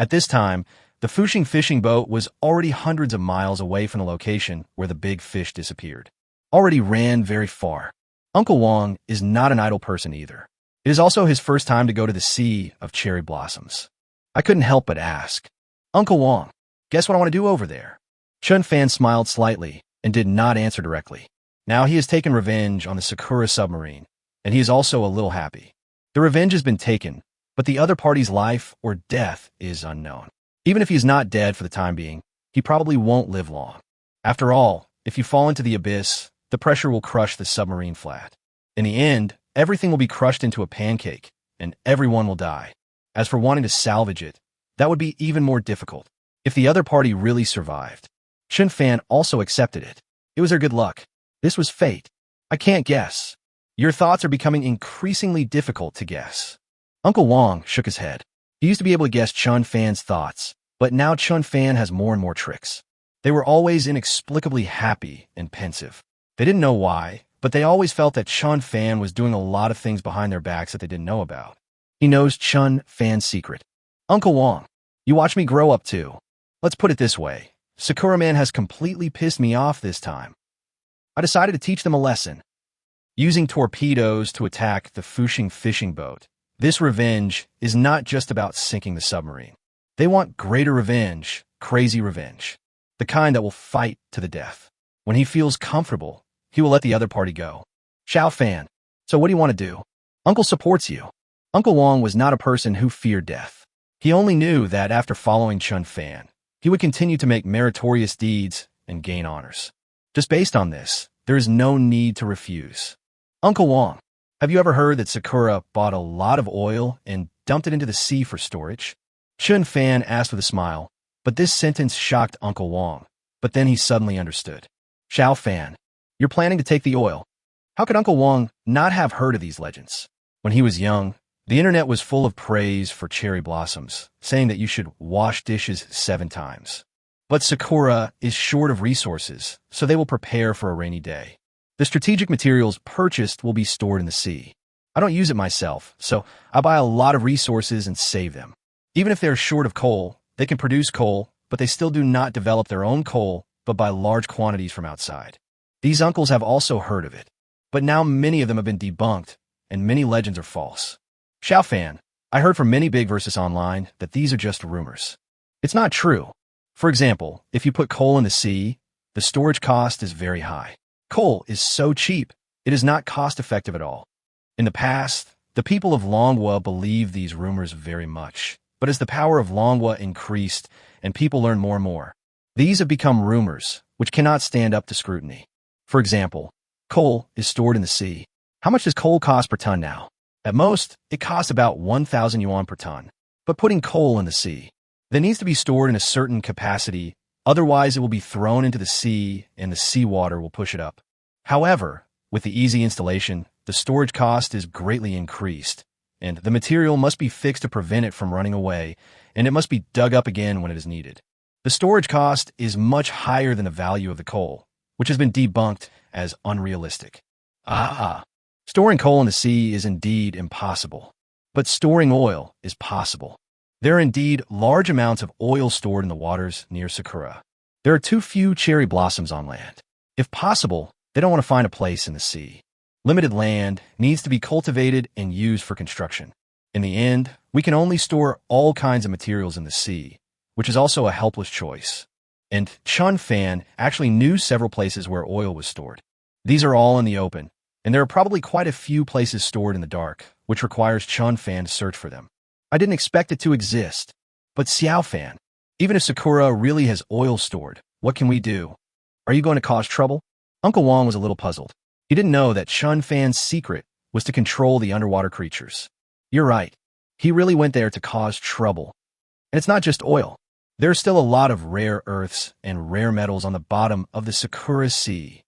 At this time, the Fushing fishing boat was already hundreds of miles away from the location where the big fish disappeared. Already ran very far. Uncle Wong is not an idle person either. It is also his first time to go to the Sea of Cherry Blossoms. I couldn't help but ask, Uncle Wong, guess what I want to do over there? Chen Fan smiled slightly and did not answer directly. Now he has taken revenge on the Sakura submarine, and he is also a little happy. The revenge has been taken, but the other party's life or death is unknown. Even if he is not dead for the time being, he probably won't live long. After all, if you fall into the abyss, the pressure will crush the submarine flat. In the end, everything will be crushed into a pancake, and everyone will die. As for wanting to salvage it, that would be even more difficult. if the other party really survived. Chen Fan also accepted it. It was their good luck. This was fate. I can't guess. Your thoughts are becoming increasingly difficult to guess. Uncle Wong shook his head. He used to be able to guess Chen Fan's thoughts, but now Chen Fan has more and more tricks. They were always inexplicably happy and pensive. They didn't know why, but they always felt that Chen Fan was doing a lot of things behind their backs that they didn't know about. He knows Chen Fan's secret. Uncle Wong, you watch me grow up too. Let's put it this way. Sakura Man has completely pissed me off this time. I decided to teach them a lesson. Using torpedoes to attack the Fushing fishing boat. This revenge is not just about sinking the submarine. They want greater revenge, crazy revenge. The kind that will fight to the death. When he feels comfortable, he will let the other party go. Xiao Fan, so what do you want to do? Uncle supports you. Uncle Wong was not a person who feared death. He only knew that after following Chen Fan, he would continue to make meritorious deeds and gain honors. Just based on this, there is no need to refuse. Uncle Wong, have you ever heard that Sakura bought a lot of oil and dumped it into the sea for storage? Chen Fan asked with a smile, but this sentence shocked Uncle Wong. But then he suddenly understood. Xiao Fan, you're planning to take the oil. How could Uncle Wong not have heard of these legends? When he was young, the internet was full of praise for cherry blossoms, saying that you should wash dishes 7 times. But Sakura is short of resources, so they will prepare for a rainy day. The strategic materials purchased will be stored in the sea. I don't use it myself, so I buy a lot of resources and save them. Even if they're short of coal, they can produce coal, but they still do not develop their own coal, but buy large quantities from outside. These uncles have also heard of it, but now many of them have been debunked, and many legends are false. Xiao Fan, I heard from many big versus online that these are just rumors. It's not true. For example, if you put coal in the sea, the storage cost is very high. Coal is so cheap, it is not cost-effective at all. In the past, the people of Longwa believed these rumors very much, but as the power of Longwa increased and people learned more and more, these have become rumors, which cannot stand up to scrutiny. For example, coal is stored in the sea. How much does coal cost per ton now? At most, it costs about 1,000 yuan per ton. But putting coal in the sea, that needs to be stored in a certain capacity, otherwise it will be thrown into the sea and the seawater will push it up. However, with the easy installation, the storage cost is greatly increased, and the material must be fixed to prevent it from running away, and it must be dug up again when it is needed. The storage cost is much higher than the value of the coal, which has been debunked as unrealistic. Storing coal in the sea is indeed impossible, but storing oil is possible. There are indeed large amounts of oil stored in the waters near Sakura. There are too few cherry blossoms on land. If possible, they don't want to find a place in the sea. Limited land needs to be cultivated and used for construction. In the end, we can only store all kinds of materials in the sea, which is also a helpless choice. And Chen Fan actually knew several places where oil was stored. These are all in the open, and there are probably quite a few places stored in the dark, which requires Chen Fan to search for them. I didn't expect it to exist. But Xiao Fan, even if Sakura really has oil stored, what can we do? Are you going to cause trouble? Uncle Wong was a little puzzled. He didn't know that Chen Fan's secret was to control the underwater creatures. You're right. He really went there to cause trouble. And it's not just oil. There are still a lot of rare earths and rare metals on the bottom of the Sakura Sea.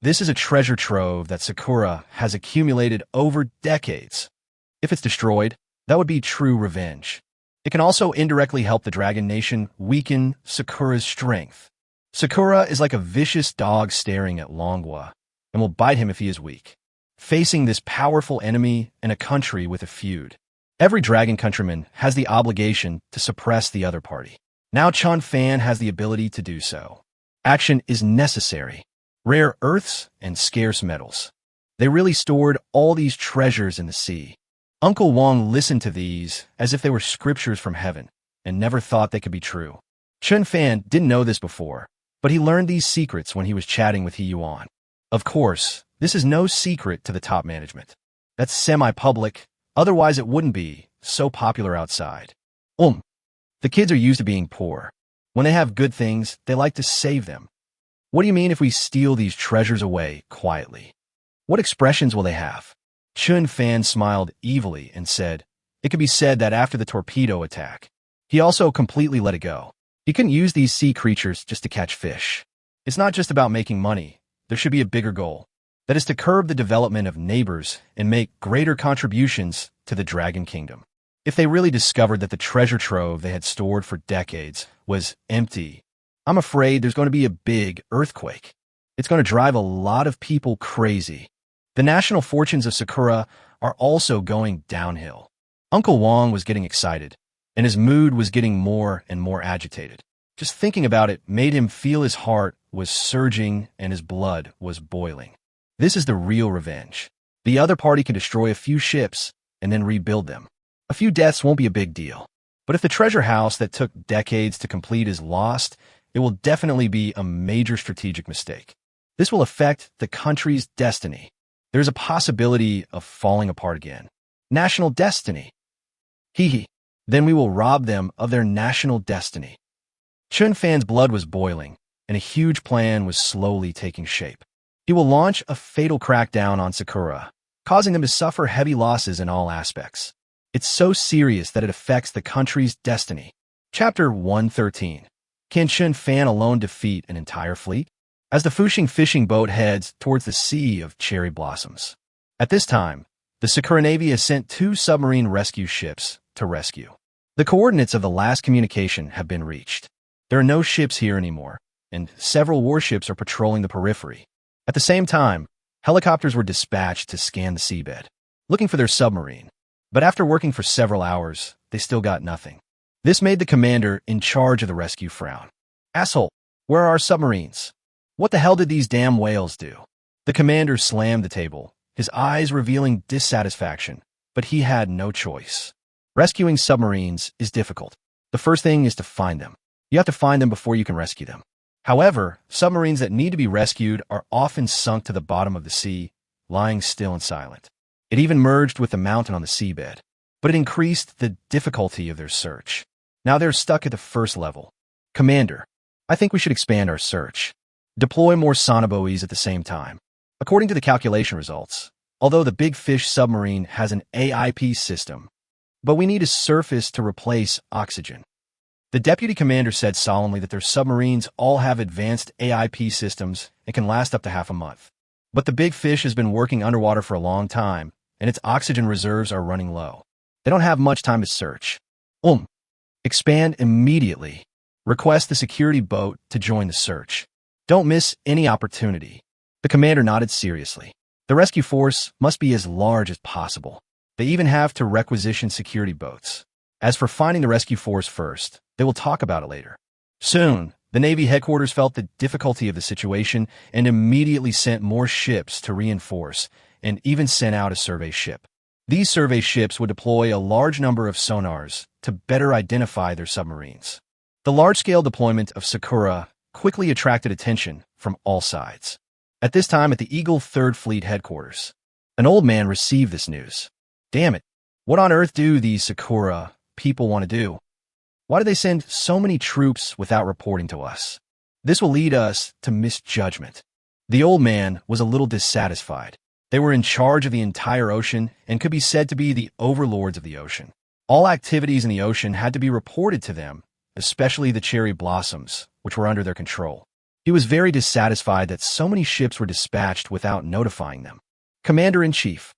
This is a treasure trove that Sakura has accumulated over decades. If it's destroyed, that would be true revenge. It can also indirectly help the Dragon Nation weaken Sakura's strength. Sakura is like a vicious dog staring at Longwa, and will bite him if he is weak. Facing this powerful enemy in a country with a feud, every dragon countryman has the obligation to suppress the other party. Now Chen Fan has the ability to do so. Action is necessary. Rare earths and scarce metals. They really stored all these treasures in the sea. Uncle Wong listened to these as if they were scriptures from heaven, and never thought they could be true. Chen Fan didn't know this before, but he learned these secrets when he was chatting with He Yuan. Of course, this is no secret to the top management. That's semi-public, otherwise it wouldn't be so popular outside. The kids are used to being poor. When they have good things, they like to save them. What do you mean if we steal these treasures away quietly? What expressions will they have? Chen Fan smiled evilly and said, it could be said that after the torpedo attack, he also completely let it go. He couldn't use these sea creatures just to catch fish. It's not just about making money. There should be a bigger goal. That is to curb the development of neighbors and make greater contributions to the Dragon Kingdom. If they really discovered that the treasure trove they had stored for decades was empty, I'm afraid there's going to be a big earthquake. It's going to drive a lot of people crazy. The national fortunes of Sakura are also going downhill. Uncle Wong was getting excited, and his mood was getting more and more agitated. Just thinking about it made him feel his heart was surging and his blood was boiling. This is the real revenge. The other party can destroy a few ships and then rebuild them. A few deaths won't be a big deal. But if the treasure house that took decades to complete is lost, it will definitely be a major strategic mistake. This will affect the country's destiny. There's a possibility of falling apart again. National destiny. Hee hee. Then we will rob them of their national destiny. Chen Fan's blood was boiling, and a huge plan was slowly taking shape. He will launch a fatal crackdown on Sakura, causing them to suffer heavy losses in all aspects. It's so serious that it affects the country's destiny. Chapter 113. Can Chen Fan alone defeat an entire fleet? As the Fuxing fishing boat heads towards the Sea of Cherry Blossoms. At this time, the Sakura Navy has sent 2 submarine rescue ships to rescue. The coordinates of the last communication have been reached. There are no ships here anymore, and several warships are patrolling the periphery. At the same time, helicopters were dispatched to scan the seabed, looking for their submarine. But after working for several hours, they still got nothing. This made the commander in charge of the rescue frown. Asshole, where are our submarines? What the hell did these damn whales do? The commander slammed the table, his eyes revealing dissatisfaction, but he had no choice. Rescuing submarines is difficult. The first thing is to find them. You have to find them before you can rescue them. However, submarines that need to be rescued are often sunk to the bottom of the sea, lying still and silent. It even merged with the mountain on the seabed, but it increased the difficulty of their search. Now they're stuck at the first level. Commander, I think we should expand our search. Deploy more sonobuoys at the same time. According to the calculation results, although the Big Fish submarine has an AIP system, but we need a surface to replace oxygen. The deputy commander said solemnly that their submarines all have advanced AIP systems and can last up to half a month. But the Big Fish has been working underwater for a long time, and its oxygen reserves are running low. They don't have much time to search. Expand immediately. Request the security boat to join the search. Don't miss any opportunity. The commander nodded seriously. The rescue force must be as large as possible. They even have to requisition security boats. As for finding the rescue force first, they will talk about it later. Soon, the Navy headquarters felt the difficulty of the situation and immediately sent more ships to reinforce and even sent out a survey ship. These survey ships would deploy a large number of sonars to better identify their submarines. The large-scale deployment of Sakura quickly attracted attention from all sides. At this time at the Eagle 3rd Fleet headquarters, an old man received this news. Damn it, what on earth do these Sakura people want to do? Why do they send so many troops without reporting to us? This will lead us to misjudgment. The old man was a little dissatisfied. They were in charge of the entire ocean and could be said to be the overlords of the ocean. All activities in the ocean had to be reported to them, especially the cherry blossoms, which were under their control. He was very dissatisfied that so many ships were dispatched without notifying them. Commander-in-Chief,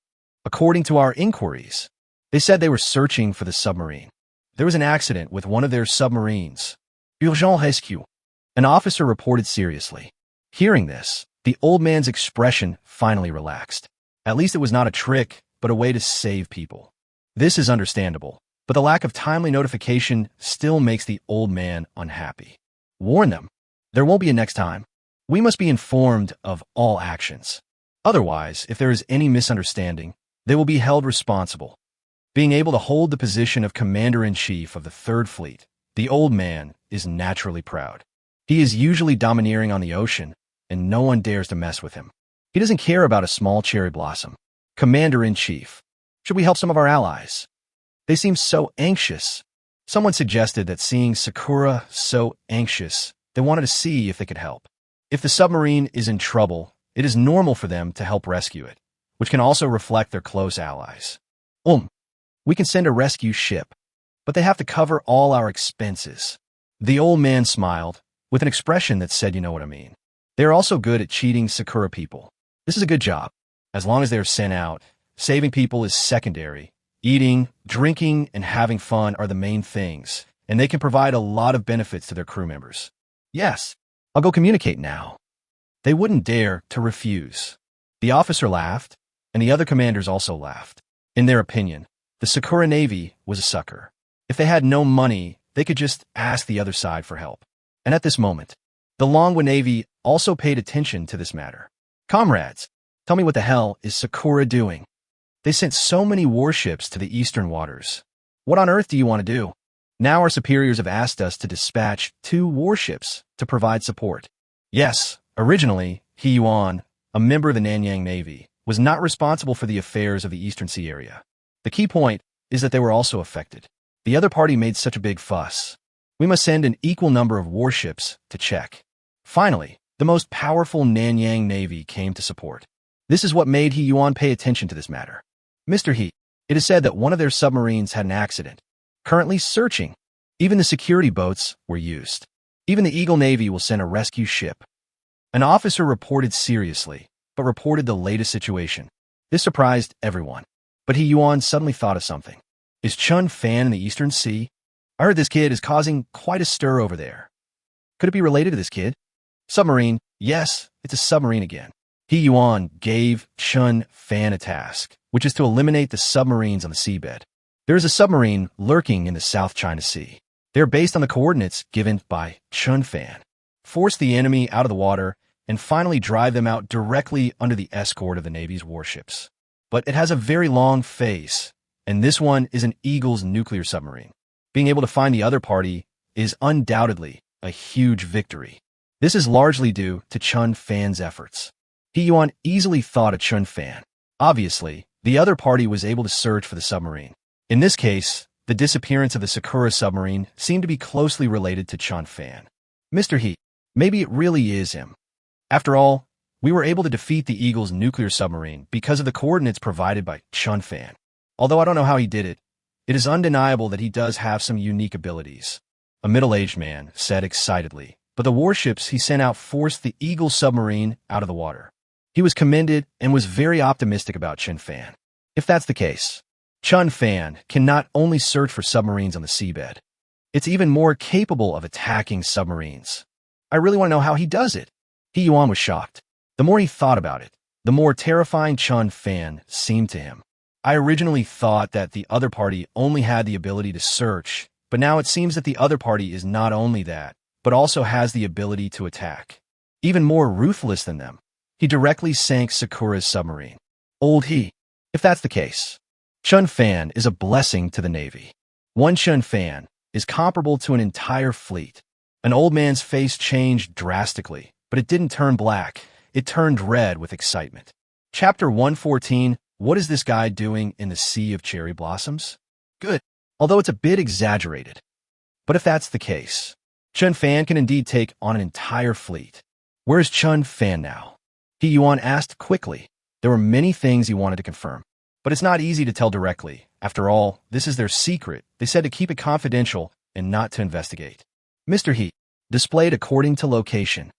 according to our inquiries, they said they were searching for the submarine. There was an accident with one of their submarines. Urgent rescue. An officer reported seriously. Hearing this, the old man's expression finally relaxed. At least it was not a trick, but a way to save people. This is understandable, but the lack of timely notification still makes the old man unhappy. Warn them. There won't be a next time. We must be informed of all actions. Otherwise, if there is any misunderstanding, they will be held responsible. Being able to hold the position of Commander-in-Chief of the 3rd Fleet, the old man is naturally proud. He is usually domineering on the ocean, and no one dares to mess with him. He doesn't care about a small cherry blossom. Commander-in-Chief, should we help some of our allies? They seem so anxious. Someone suggested that seeing Sakura so anxious, they wanted to see if they could help. If the submarine is in trouble, it is normal for them to help rescue it, which can also reflect their close allies. We can send a rescue ship, but they have to cover all our expenses. The old man smiled, with an expression that said, "You know what I mean." They are also good at cheating Sakura people. This is a good job. As long as they are sent out, saving people is secondary. Eating, drinking, and having fun are the main things, and they can provide a lot of benefits to their crew members. Yes, I'll go communicate now. They wouldn't dare to refuse. The officer laughed, and the other commanders also laughed. In their opinion, the Sakura Navy was a sucker. If they had no money, they could just ask the other side for help. And at this moment, the Longwa Navy also paid attention to this matter. Comrades, tell me what the hell is Sakura doing? They sent so many warships to the eastern waters. What on earth do you want to do? Now our superiors have asked us to dispatch 2 warships to provide support. Yes, originally, He Yuan, a member of the Nanyang Navy, was not responsible for the affairs of the Eastern Sea area. The key point is that they were also affected. The other party made such a big fuss. We must send an equal number of warships to check. Finally, the most powerful Nanyang Navy came to support. This is what made He Yuan pay attention to this matter. Mr. He, it is said that one of their submarines had an accident. Currently searching. Even the security boats were used. Even the Eagle Navy will send a rescue ship. An officer reported seriously, but reported the latest situation. This surprised everyone. But He Yuan suddenly thought of something. Is Chen Fan in the Eastern Sea? I heard this kid is causing quite a stir over there. Could it be related to this kid? Submarine. Yes, it's a submarine again. He Yuan gave Chen Fan a task, which is to eliminate the submarines on the seabed. There is a submarine lurking in the South China Sea. They are based on the coordinates given by Chen Fan. Force the enemy out of the water and finally drive them out directly under the escort of the Navy's warships. But it has a very long face, and this one is an Eagle's nuclear submarine. Being able to find the other party is undoubtedly a huge victory. This is largely due to Chen Fan's efforts. He Yuan easily thought of Chen Fan. Obviously, the other party was able to search for the submarine. In this case, the disappearance of the Sakura submarine seemed to be closely related to Chen Fan. Mr. He, maybe it really is him. After all, we were able to defeat the Eagle's nuclear submarine because of the coordinates provided by Chen Fan. Although I don't know how he did it, it is undeniable that he does have some unique abilities. A middle-aged man said excitedly, but the warships he sent out forced the Eagle submarine out of the water. He was commended and was very optimistic about Chen Fan. If that's the case, Chen Fan can not only search for submarines on the seabed, it's even more capable of attacking submarines. I really want to know how he does it. He Yuan was shocked. The more he thought about it, the more terrifying Chen Fan seemed to him. I originally thought that the other party only had the ability to search, but now it seems that the other party is not only that, but also has the ability to attack. Even more ruthless than them. He directly sank Sakura's submarine. Old He. If that's the case, Chen Fan is a blessing to the Navy. One Chen Fan is comparable to an entire fleet. An old man's face changed drastically, but it didn't turn black. It turned red with excitement. Chapter 114, What is this guy doing in the Sea of Cherry Blossoms? Good, although it's a bit exaggerated. But if that's the case, Chen Fan can indeed take on an entire fleet. Where is Chen Fan now? He Yuan asked quickly. There were many things he wanted to confirm. But it's not easy to tell directly. After all, this is their secret. They said to keep it confidential and not to investigate. Mr. He, displayed according to location.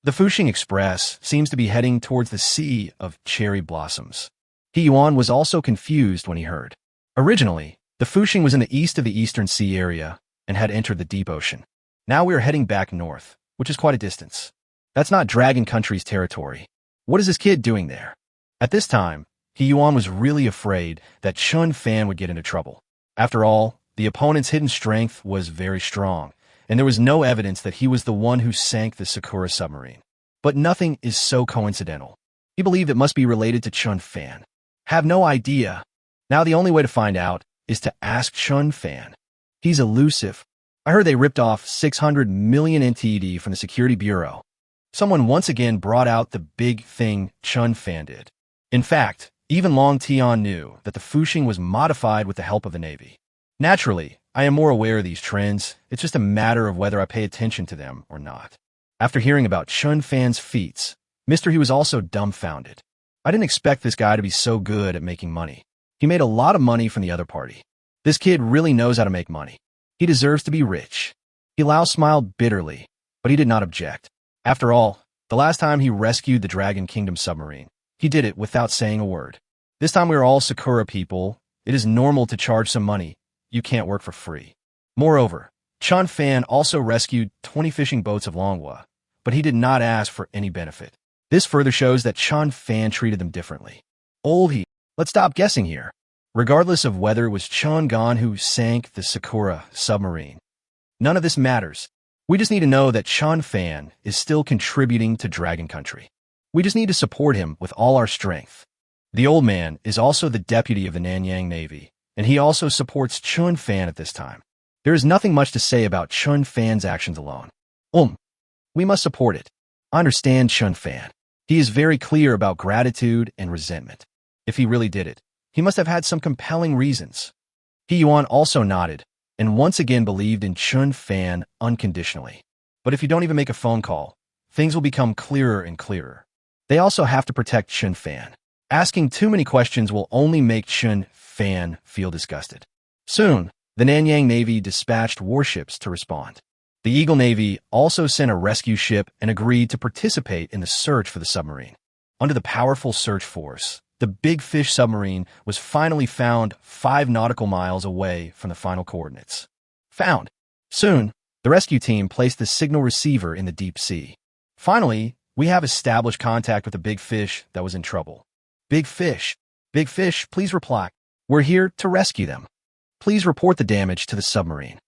The Fuxing Express seems to be heading towards the Sea of Cherry Blossoms. He Yuan was also confused when he heard. Originally, the Fuxing was in the east of the Eastern Sea area and had entered the deep ocean. Now we are heading back north, which is quite a distance. That's not Dragon Country's territory. What is this kid doing there? At this time, He Yuan was really afraid that Chen Fan would get into trouble. After all, the opponent's hidden strength was very strong, and there was no evidence that he was the one who sank the Sakura submarine. But nothing is so coincidental. He believed it must be related to Chen Fan. Have no idea. Now the only way to find out is to ask Chen Fan. He's elusive. I heard they ripped off 600 million NTD from the Security Bureau. Someone once again brought out the big thing Chen Fan did. In fact, even Long Tian knew that the Fuxing was modified with the help of the Navy. Naturally, I am more aware of these trends. It's just a matter of whether I pay attention to them or not. After hearing about Chen Fan's feats, Mr. He was also dumbfounded. I didn't expect this guy to be so good at making money. He made a lot of money from the other party. This kid really knows how to make money. He deserves to be rich. Lao smiled bitterly, but he did not object. After all, the last time he rescued the Dragon Kingdom submarine, he did it without saying a word. This time we are all Sakura people. It is normal to charge some money. You can't work for free. Moreover, Chen Fan also rescued 20 fishing boats of manhwa, but he did not ask for any benefit. This further shows that Chen Fan treated them differently. Let's stop guessing here. Regardless of whether it was Chen Gan who sank the Sakura submarine, none of this matters. We just need to know that Chen Fan is still contributing to Dragon Country. We just need to support him with all our strength. The old man is also the deputy of the Nanyang Navy, and he also supports Chen Fan at this time. There is nothing much to say about Chen Fan's actions alone. We must support it. I understand Chen Fan. He is very clear about gratitude and resentment. If he really did it, he must have had some compelling reasons. He Yuan also nodded, and once again believed in Chen Fan unconditionally. But if you don't even make a phone call, things will become clearer and clearer. They also have to protect Chen Fan. Asking too many questions will only make Chen Fan feel disgusted. Soon, the Nanyang Navy dispatched warships to respond. The Eagle Navy also sent a rescue ship and agreed to participate in the search for the submarine. Under the powerful search force, the Big Fish submarine was finally found 5 nautical miles away from the final coordinates. Found. Soon, the rescue team placed the signal receiver in the deep sea. Finally, we have established contact with the Big Fish that was in trouble. Big Fish, please reply. We're here to rescue them. Please report the damage to the submarine.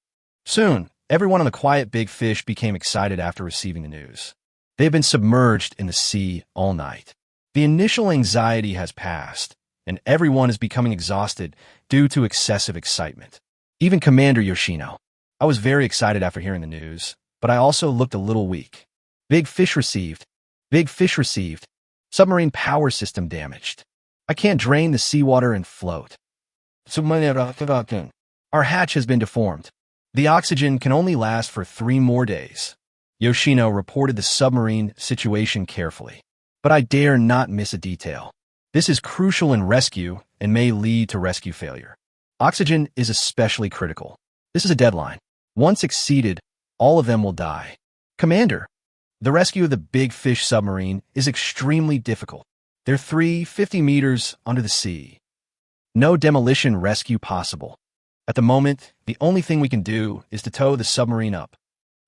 Soon, everyone on the quiet Big Fish became excited after receiving the news. They have been submerged in the sea all night. The initial anxiety has passed, and everyone is becoming exhausted due to excessive excitement. Even Commander Yoshino. I was very excited after hearing the news, but I also looked a little weak. Big Fish received. Submarine power system damaged. I can't drain the seawater and float. Our hatch has been deformed. The oxygen can only last for 3 more days. Yoshino reported the submarine situation carefully. But I dare not miss a detail. This is crucial in rescue and may lead to rescue failure. Oxygen is especially critical. This is a deadline. Once exceeded, all of them will die. Commander, the rescue of the Big Fish submarine is extremely difficult. They're 350 meters under the sea. No demolition rescue possible. At the moment, the only thing we can do is to tow the submarine up.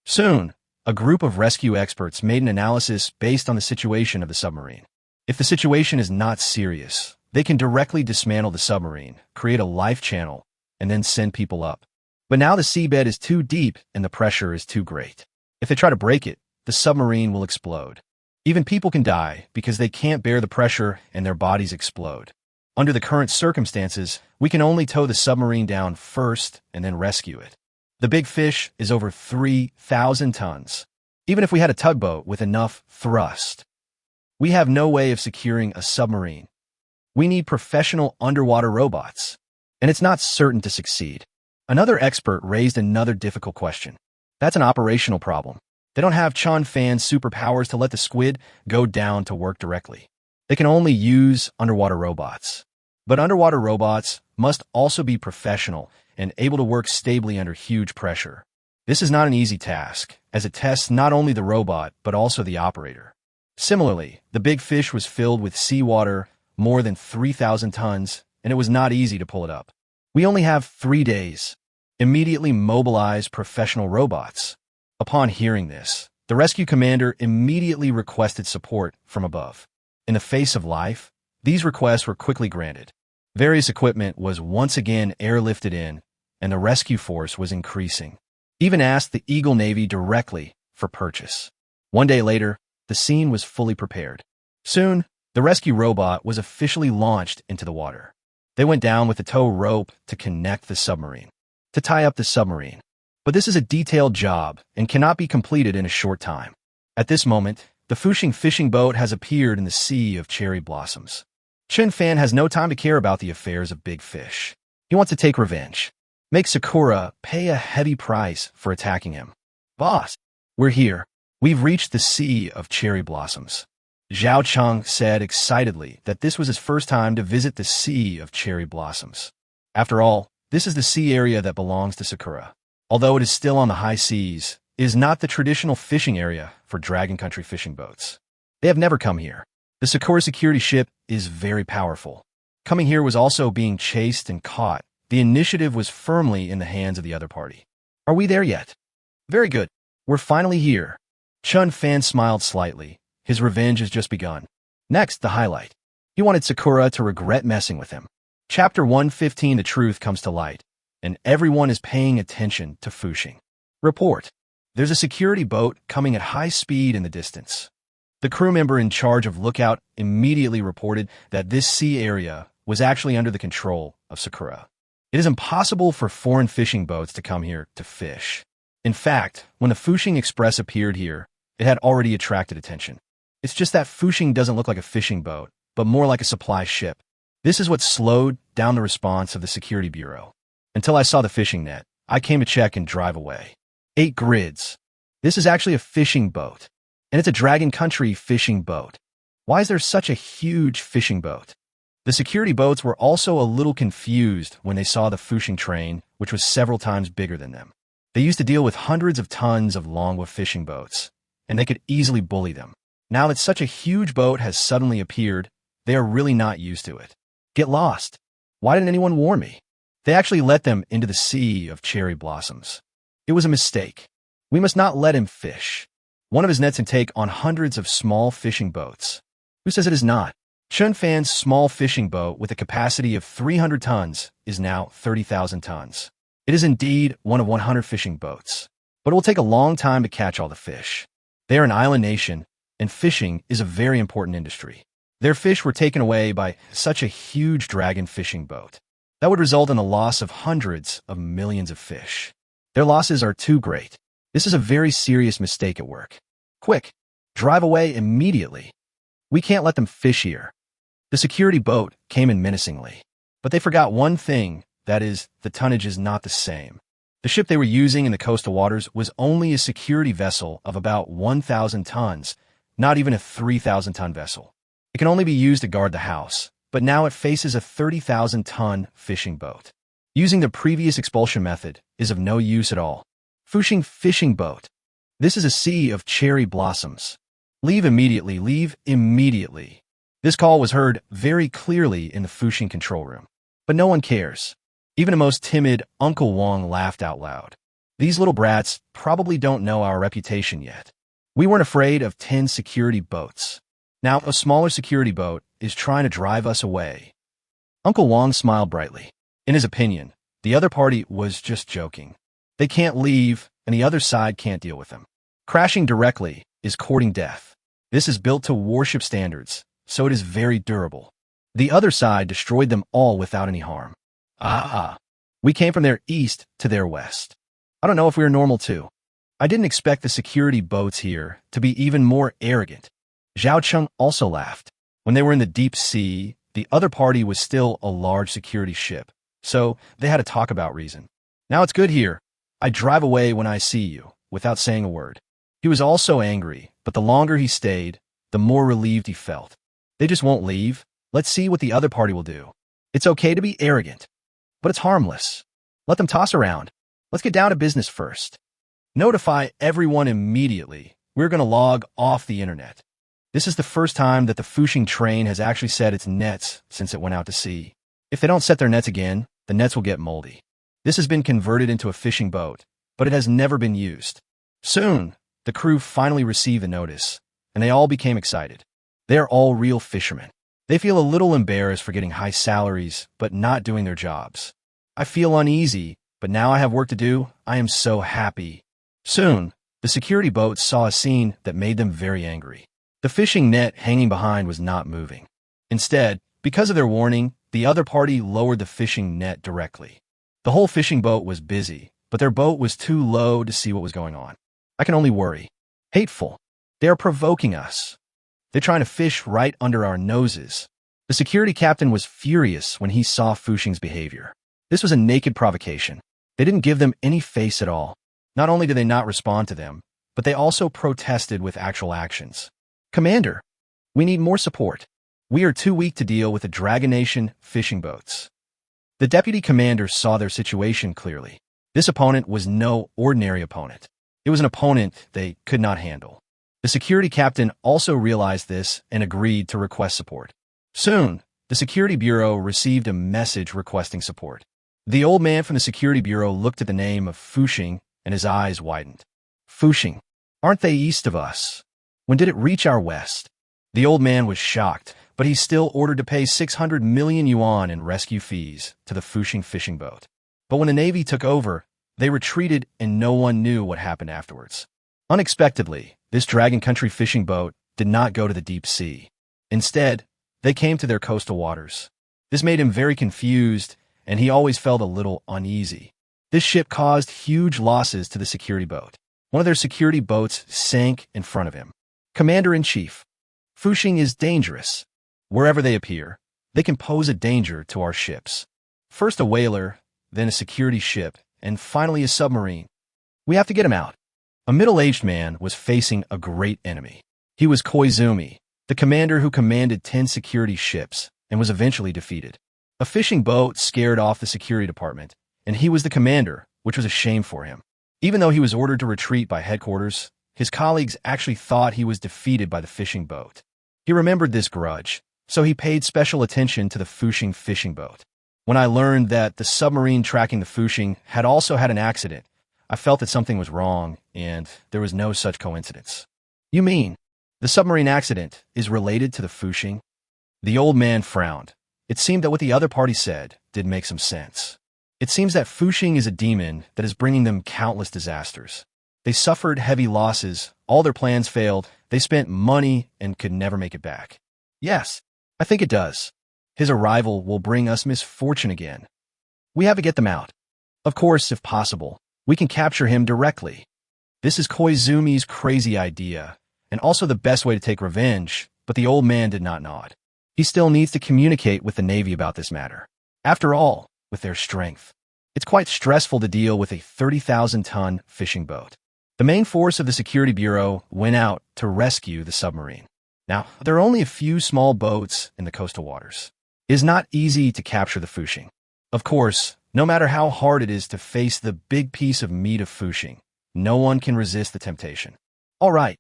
Soon, a group of rescue experts made an analysis based on the situation of the submarine. If the situation is not serious, they can directly dismantle the submarine, create a life channel, and then send people up. But now the seabed is too deep and the pressure is too great. If they try to break it, the submarine will explode. Even people can die because they can't bear the pressure and their bodies explode. Under the current circumstances, we can only tow the submarine down first and then rescue it. The Big Fish is over 3,000 tons. Even if we had a tugboat with enough thrust, we have no way of securing a submarine. We need professional underwater robots, and it's not certain to succeed. Another expert raised another difficult question. That's an operational problem. They don't have Chen Fan's superpowers to let the squid go down to work directly. They can only use underwater robots. But underwater robots must also be professional and able to work stably under huge pressure. This is not an easy task, as it tests not only the robot, but also the operator. Similarly, the Big Fish was filled with seawater, more than 3,000 tons, and it was not easy to pull it up. We only have 3 days. Immediately mobilize professional robots. Upon hearing this, the rescue commander immediately requested support from above. In the face of life, these requests were quickly granted. Various equipment was once again airlifted in, and the rescue force was increasing. Even asked the Eagle Navy directly for purchase. 1 day later, the scene was fully prepared. Soon, the rescue robot was officially launched into the water. They went down with the tow rope to connect the submarine, to tie up the submarine. But this is a detailed job and cannot be completed in a short time. At this moment, the Fushing fishing boat has appeared in the sea of cherry blossoms. Chen Fan has no time to care about the affairs of Big Fish. He wants to take revenge. Make Sakura pay a heavy price for attacking him. Boss, we're here. We've reached the sea of cherry blossoms. Zhao Cheng said excitedly that this was his first time to visit the sea of cherry blossoms. After all, this is the sea area that belongs to Sakura. Although it is still on the high seas, it is not the traditional fishing area for Dragon Country fishing boats. They have never come here. The Sakura security ship is very powerful. Coming here was also being chased and caught. The initiative was firmly in the hands of the other party. Are we there yet? Very good. We're finally here. Chen Fan smiled slightly. His revenge has just begun. Next, the highlight. He wanted Sakura to regret messing with him. Chapter 115, the truth comes to light, and everyone is paying attention to Fuxing. Report. There's a security boat coming at high speed in the distance. The crew member in charge of lookout immediately reported that this sea area was actually under the control of Sakura. It is impossible for foreign fishing boats to come here to fish. In fact, when the Fuxing Express appeared here, it had already attracted attention. It's just that Fuxing doesn't look like a fishing boat, but more like a supply ship. This is what slowed down the response of the security bureau. Until I saw the fishing net, I came to check and drive away. 8 grids. This is actually a fishing boat. And it's a Dragon Country fishing boat. Why is there such a huge fishing boat? The security boats were also a little confused when they saw the Fuxing train, which was several times bigger than them. They used to deal with hundreds of tons of manhwa fishing boats, and they could easily bully them. Now that such a huge boat has suddenly appeared, they are really not used to it. Get lost. Why didn't anyone warn me? They actually let them into the sea of cherry blossoms. It was a mistake. We must not let him fish. One of his nets can take on hundreds of small fishing boats. Who says it is not? Chen Fan's small fishing boat with a capacity of 300 tons is now 30,000 tons. It is indeed one of 100 fishing boats, but it will take a long time to catch all the fish. They are an island nation, and fishing is a very important industry. Their fish were taken away by such a huge dragon fishing boat. That would result in the loss of hundreds of millions of fish. Their losses are too great. This is a very serious mistake at work. Quick, drive away immediately. We can't let them fish here. The security boat came in menacingly. But they forgot one thing, that is, the tonnage is not the same. The ship they were using in the coastal waters was only a security vessel of about 1,000 tons, not even a 3,000-ton vessel. It can only be used to guard the house, but now it faces a 30,000-ton fishing boat. Using the previous expulsion method is of no use at all. Fuxing fishing boat. This is a sea of cherry blossoms. Leave immediately, leave immediately. This call was heard very clearly in the Fuxing control room. But no one cares. Even the most timid Uncle Wong laughed out loud. These little brats probably don't know our reputation yet. We weren't afraid of 10 security boats. Now a smaller security boat is trying to drive us away. Uncle Wong smiled brightly. In his opinion, the other party was just joking. They can't leave, and the other side can't deal with them. Crashing directly is courting death. This is built to warship standards, so it is very durable. The other side destroyed them all without any harm. We came from their east to their west. I don't know if we are normal too. I didn't expect the security boats here to be even more arrogant. Zhao Cheng also laughed. When they were in the deep sea, the other party was still a large security ship, so they had to talk about reason. Now it's good here. I drive away when I see you, without saying a word. He was also angry, but the longer he stayed, the more relieved he felt. They just won't leave. Let's see what the other party will do. It's okay to be arrogant, but it's harmless. Let them toss around. Let's get down to business first. Notify everyone immediately. We're going to log off the internet. This is the first time that the Fuxing train has actually set its nets since it went out to sea. If they don't set their nets again, the nets will get moldy. This has been converted into a fishing boat, but it has never been used. Soon, the crew finally received the notice, and they all became excited. They are all real fishermen. They feel a little embarrassed for getting high salaries, but not doing their jobs. I feel uneasy, but now I have work to do. I am so happy. Soon, the security boats saw a scene that made them very angry. The fishing net hanging behind was not moving. Instead, because of their warning, the other party lowered the fishing net directly. The whole fishing boat was busy, but their boat was too low to see what was going on. I can only worry. Hateful. They are provoking us. They're trying to fish right under our noses. The security captain was furious when he saw Fuxing's behavior. This was a naked provocation. They didn't give them any face at all. Not only did they not respond to them, but they also protested with actual actions. Commander, we need more support. We are too weak to deal with the Dragon Nation fishing boats. The deputy commander saw their situation clearly. This opponent was no ordinary opponent. It was an opponent they could not handle. The security captain also realized this and agreed to request support. Soon, the Security Bureau received a message requesting support. The old man from the Security Bureau looked at the name of Fuxing and his eyes widened. Fuxing, aren't they east of us? When did it reach our west? The old man was shocked, but he still ordered to pay 600 million yuan in rescue fees to the Fuxing fishing boat. But when the Navy took over, they retreated and no one knew what happened afterwards. Unexpectedly, this Dragon Country fishing boat did not go to the deep sea. Instead, they came to their coastal waters. This made him very confused, and he always felt a little uneasy. This ship caused huge losses to the security boat. One of their security boats sank in front of him. Commander-in-Chief, Fuxing is dangerous. Wherever they appear, they can pose a danger to our ships. First a whaler, then a security ship, and finally a submarine. We have to get him out. A middle-aged man was facing a great enemy. He was Koizumi, the commander who commanded 10 security ships and was eventually defeated. A fishing boat scared off the security department, and he was the commander, which was a shame for him. Even though he was ordered to retreat by headquarters, his colleagues actually thought he was defeated by the fishing boat. He remembered this grudge, so he paid special attention to the Fuxing fishing boat. When I learned that the submarine tracking the Fuxing had also had an accident, I felt that something was wrong, and there was no such coincidence. You mean, the submarine accident is related to the Fuxing? The old man frowned. It seemed that what the other party said did make some sense. It seems that Fuxing is a demon that is bringing them countless disasters. They suffered heavy losses, all their plans failed, they spent money and could never make it back. Yes, I think it does. His arrival will bring us misfortune again. We have to get them out. Of course, if possible, we can capture him directly. This is Koizumi's crazy idea, and also the best way to take revenge, but the old man did not nod. He still needs to communicate with the Navy about this matter. After all, with their strength, it's quite stressful to deal with a 30,000-ton fishing boat. The main force of the Security Bureau went out to rescue the submarine. Now, there are only a few small boats in the coastal waters. It is not easy to capture the Fuxing. Of course, no matter how hard it is to face the big piece of meat of Fuxing, no one can resist the temptation. All right,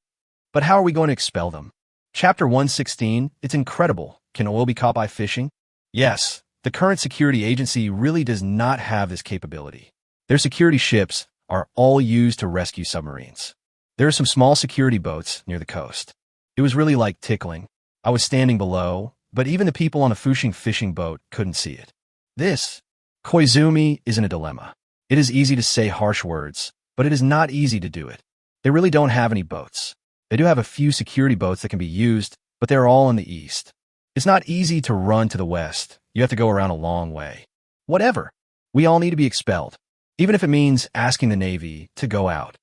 but how are we going to expel them? Chapter 116, it's incredible. Can oil be caught by fishing? Yes, the current security agency really does not have this capability. Their security ships are all used to rescue submarines. There are some small security boats near the coast. It was really like tickling. I was standing below, but even the people on the Fuxing fishing boat couldn't see it. This, Koizumi, is in a dilemma. It is easy to say harsh words, but it is not easy to do it. They really don't have any boats. They do have a few security boats that can be used, but they're all in the east. It's not easy to run to the west. You have to go around a long way. Whatever. We all need to be expelled, even if it means asking the Navy to go out.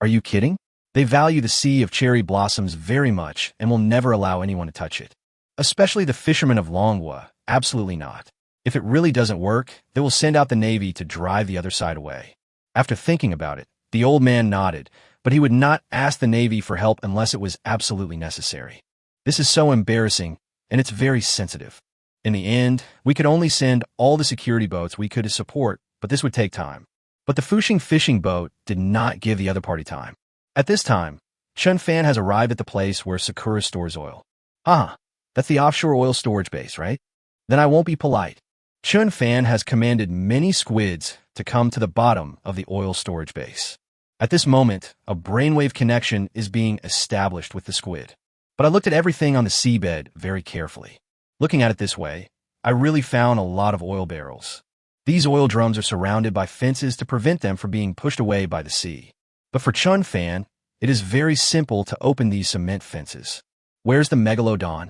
Are you kidding? They value the Sea of Cherry Blossoms very much and will never allow anyone to touch it. Especially the fishermen of Manhwa, absolutely not. If it really doesn't work, they will send out the Navy to drive the other side away. After thinking about it, the old man nodded, but he would not ask the Navy for help unless it was absolutely necessary. This is so embarrassing, and it's very sensitive. In the end, we could only send all the security boats we could to support, but this would take time. But the Fuxing fishing boat did not give the other party time. At this time, Chen Fan has arrived at the place where Sakura stores oil. That's the offshore oil storage base, right? Then I won't be polite. Chen Fan has commanded many squids to come to the bottom of the oil storage base. At this moment, a brainwave connection is being established with the squid. But I looked at everything on the seabed very carefully. Looking at it this way, I really found a lot of oil barrels. These oil drums are surrounded by fences to prevent them from being pushed away by the sea. But for Chen Fan, it is very simple to open these cement fences. Where's the Megalodon?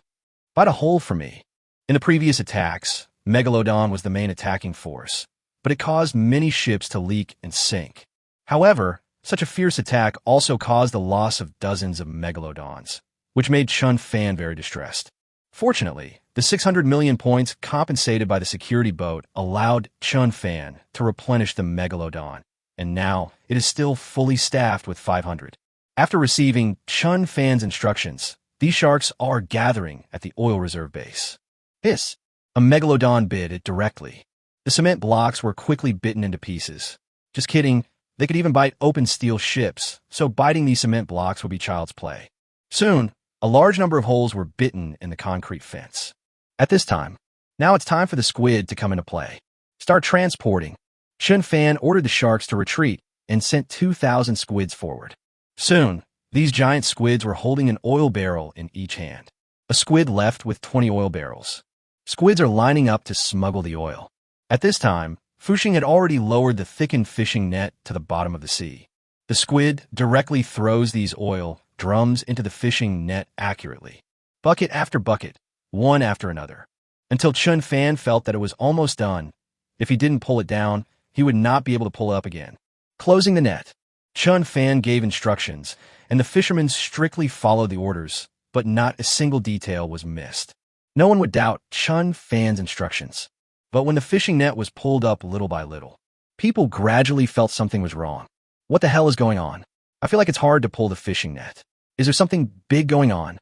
Bite a hole for me. In the previous attacks, Megalodon was the main attacking force, but it caused many ships to leak and sink. However, such a fierce attack also caused the loss of dozens of Megalodons, which made Chen Fan very distressed. Fortunately, the 600 million points compensated by the security boat allowed Chen Fan to replenish the Megalodon, and now it is still fully staffed with 500. After receiving Chen Fan's instructions, these sharks are gathering at the oil reserve base. Hiss! A Megalodon bit it directly. The cement blocks were quickly bitten into pieces. Just kidding. They could even bite open steel ships, so biting these cement blocks would be child's play. Soon, a large number of holes were bitten in the concrete fence. At this time, now it's time for the squid to come into play. Start transporting. Chen Fan ordered the sharks to retreat and sent 2,000 squids forward. Soon, these giant squids were holding an oil barrel in each hand. A squid left with 20 oil barrels. Squids are lining up to smuggle the oil. At this time, Fuxing had already lowered the thickened fishing net to the bottom of the sea. The squid directly throws these oil drums into the fishing net accurately, bucket after bucket, one after another, until Chen Fan felt that it was almost done. If he didn't pull it down, he would not be able to pull it up again. Closing the net, Chen Fan gave instructions, and the fishermen strictly followed the orders, but not a single detail was missed. No one would doubt Chen Fan's instructions. But when the fishing net was pulled up little by little, people gradually felt something was wrong. What the hell is going on? I feel like it's hard to pull the fishing net. Is there something big going on?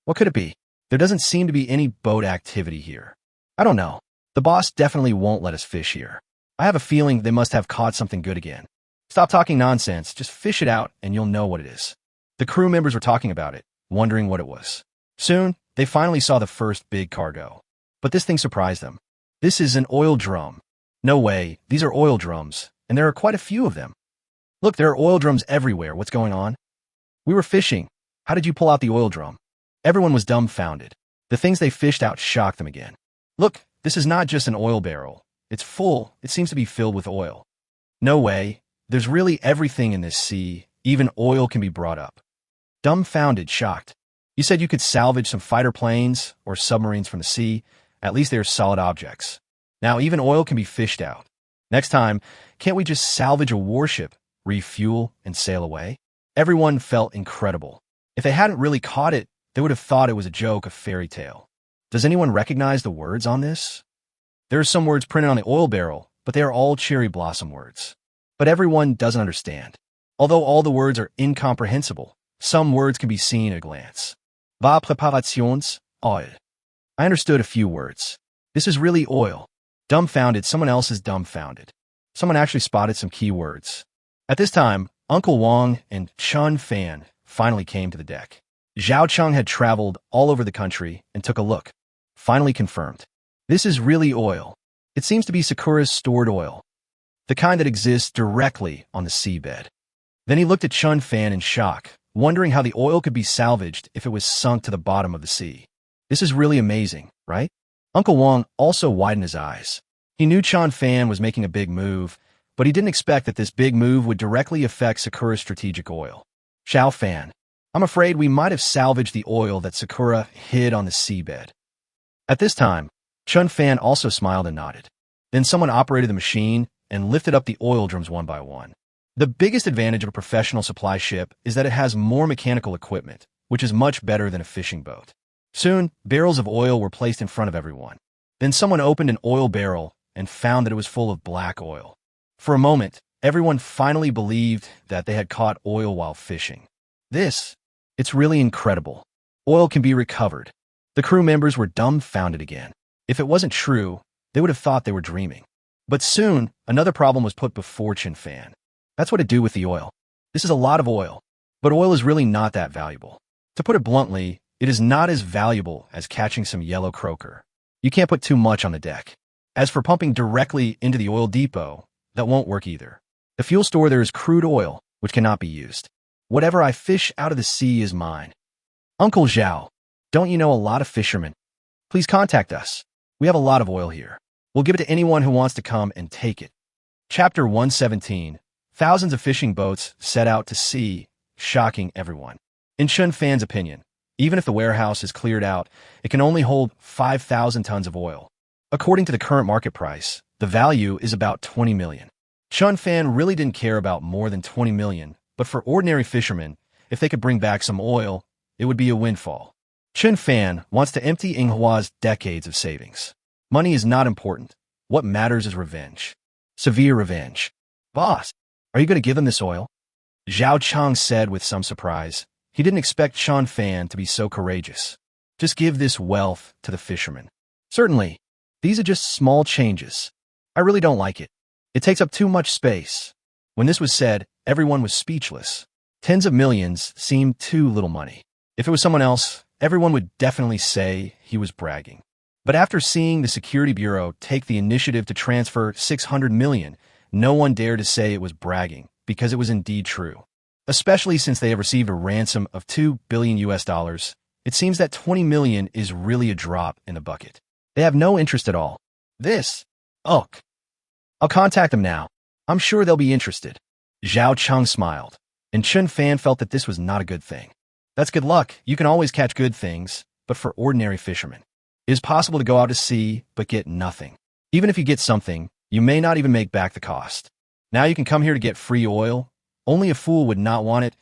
What could it be? There doesn't seem to be any boat activity here. I don't know. The boss definitely won't let us fish here. I have a feeling they must have caught something good again. Stop talking nonsense, just fish it out and you'll know what it is. The crew members were talking about it, wondering what it was. Soon, they finally saw the first big cargo. But this thing surprised them. This is an oil drum. No way, these are oil drums, and there are quite a few of them. Look, there are oil drums everywhere. What's going on? We were fishing. How did you pull out the oil drum? Everyone was dumbfounded. The things they fished out shocked them again. Look, this is not just an oil barrel. It's full. It seems to be filled with oil. No way. There's really everything in this sea. Even oil can be brought up. Dumbfounded, shocked. You said you could salvage some fighter planes or submarines from the sea. At least they are solid objects. Now even oil can be fished out. Next time, can't we just salvage a warship, refuel, and sail away? Everyone felt incredible. If they hadn't really caught it, they would have thought it was a joke, a fairy tale. Does anyone recognize the words on this? There are some words printed on the oil barrel, but they are all cherry blossom words. But everyone doesn't understand. Although all the words are incomprehensible, some words can be seen at a glance. Va préparations, oil. I understood a few words. This is really oil. Dumbfounded, someone else is dumbfounded. Someone actually spotted some key words. At this time, Uncle Wang and Chen Fan finally came to the deck. Zhao Cheng had traveled all over the country and took a look. Finally confirmed. This is really oil. It seems to be Sakura's stored oil. The kind that exists directly on the seabed. Then he looked at Chen Fan in shock, wondering how the oil could be salvaged if it was sunk to the bottom of the sea. This is really amazing, right? Uncle Wang also widened his eyes. He knew Chen Fan was making a big move, but he didn't expect that this big move would directly affect Sakura's strategic oil. Xiao Fan, I'm afraid we might have salvaged the oil that Sakura hid on the seabed. At this time, Chen Fan also smiled and nodded. Then someone operated the machine and lifted up the oil drums one by one. The biggest advantage of a professional supply ship is that it has more mechanical equipment, which is much better than a fishing boat. Soon, barrels of oil were placed in front of everyone. Then someone opened an oil barrel and found that it was full of black oil. For a moment, everyone finally believed that they had caught oil while fishing. It's really incredible. Oil can be recovered. The crew members were dumbfounded again. If it wasn't true, they would have thought they were dreaming. But soon, another problem was put before Chen Fan. That's what to do with the oil. This is a lot of oil, but oil is really not that valuable. To put it bluntly, it is not as valuable as catching some yellow croaker. You can't put too much on the deck. As for pumping directly into the oil depot, that won't work either. The fuel store there is crude oil, which cannot be used. Whatever I fish out of the sea is mine. Uncle Zhao, don't you know a lot of fishermen? Please contact us. We have a lot of oil here. We'll give it to anyone who wants to come and take it. Chapter 117. Thousands of fishing boats set out to sea, shocking everyone. In Chen Fan's opinion, even if the warehouse is cleared out, it can only hold 5,000 tons of oil. According to the current market price, the value is about 20 million. Chen Fan really didn't care about more than 20 million, but for ordinary fishermen, if they could bring back some oil, it would be a windfall. Chen Fan wants to empty Yinghua's decades of savings. Money is not important. What matters is revenge. Severe revenge. Boss, are you going to give him this oil? Zhao Cheng said with some surprise. He didn't expect Chen Fan to be so courageous. Just give this wealth to the fishermen. Certainly. These are just small changes. I really don't like it. It takes up too much space. When this was said, everyone was speechless. Tens of millions seemed too little money. If it was someone else, everyone would definitely say he was bragging. But after seeing the Security Bureau take the initiative to transfer 600 million, no one dared to say it was bragging, because it was indeed true. Especially since they have received a ransom of $2 billion US, it seems that 20 million is really a drop in the bucket. They have no interest at all. Ugh. I'll contact them now. I'm sure they'll be interested. Zhao Cheng smiled, and Chen Fan felt that this was not a good thing. That's good luck. You can always catch good things, but for ordinary fishermen, it is possible to go out to sea but get nothing. Even if you get something, you may not even make back the cost. Now you can come here to get free oil. Only a fool would not want it.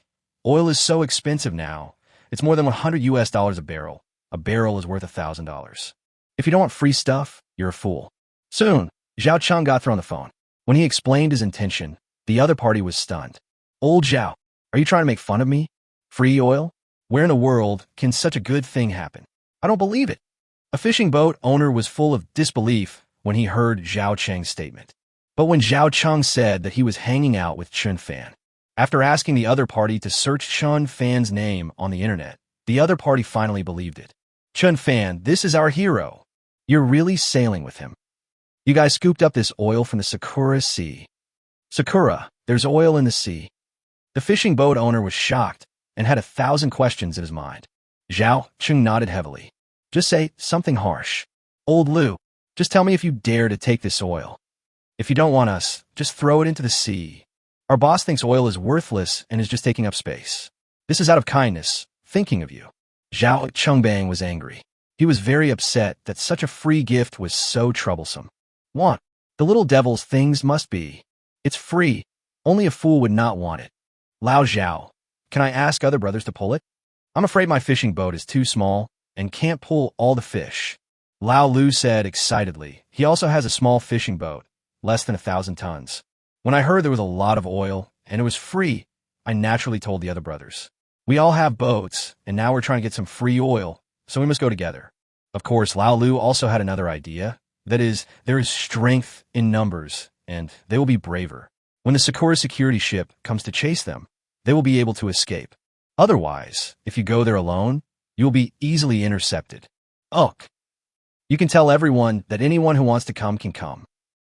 Oil is so expensive now. It's more than $100 a barrel. A barrel is worth $1,000. If you don't want free stuff, you're a fool. Soon, Zhao Cheng got through on the phone. When he explained his intention, the other party was stunned. Old Zhao, are you trying to make fun of me? Free oil? Where in the world can such a good thing happen? I don't believe it. A fishing boat owner was full of disbelief when he heard Zhao Cheng's statement. But when Zhao Cheng said that he was hanging out with Chen Fan, after asking the other party to search Chen Fan's name on the internet, the other party finally believed it. Chen Fan, this is our hero. You're really sailing with him. You guys scooped up this oil from the Sakura Sea. Sakura, there's oil in the sea. The fishing boat owner was shocked and had 1,000 questions in his mind. Zhao Cheng nodded heavily. Just say something harsh. Old Lu, just tell me if you dare to take this oil. If you don't want us, just throw it into the sea. Our boss thinks oil is worthless and is just taking up space. This is out of kindness, thinking of you. Zhao Chengbang was angry. He was very upset that such a free gift was so troublesome. Want? The little devil's things must be. It's free. Only a fool would not want it. Lao Zhao, can I ask other brothers to pull it? I'm afraid my fishing boat is too small and can't pull all the fish. Lao Lu said excitedly. He also has a small fishing boat, less than 1,000 tons. When I heard there was a lot of oil and it was free, I naturally told the other brothers. We all have boats, and now we're trying to get some free oil, so we must go together. Of course, Lao Lu also had another idea. That is, there is strength in numbers, and they will be braver. When the Sakura security ship comes to chase them, they will be able to escape. Otherwise, if you go there alone, you will be easily intercepted. Ugh. You can tell everyone that anyone who wants to come can come.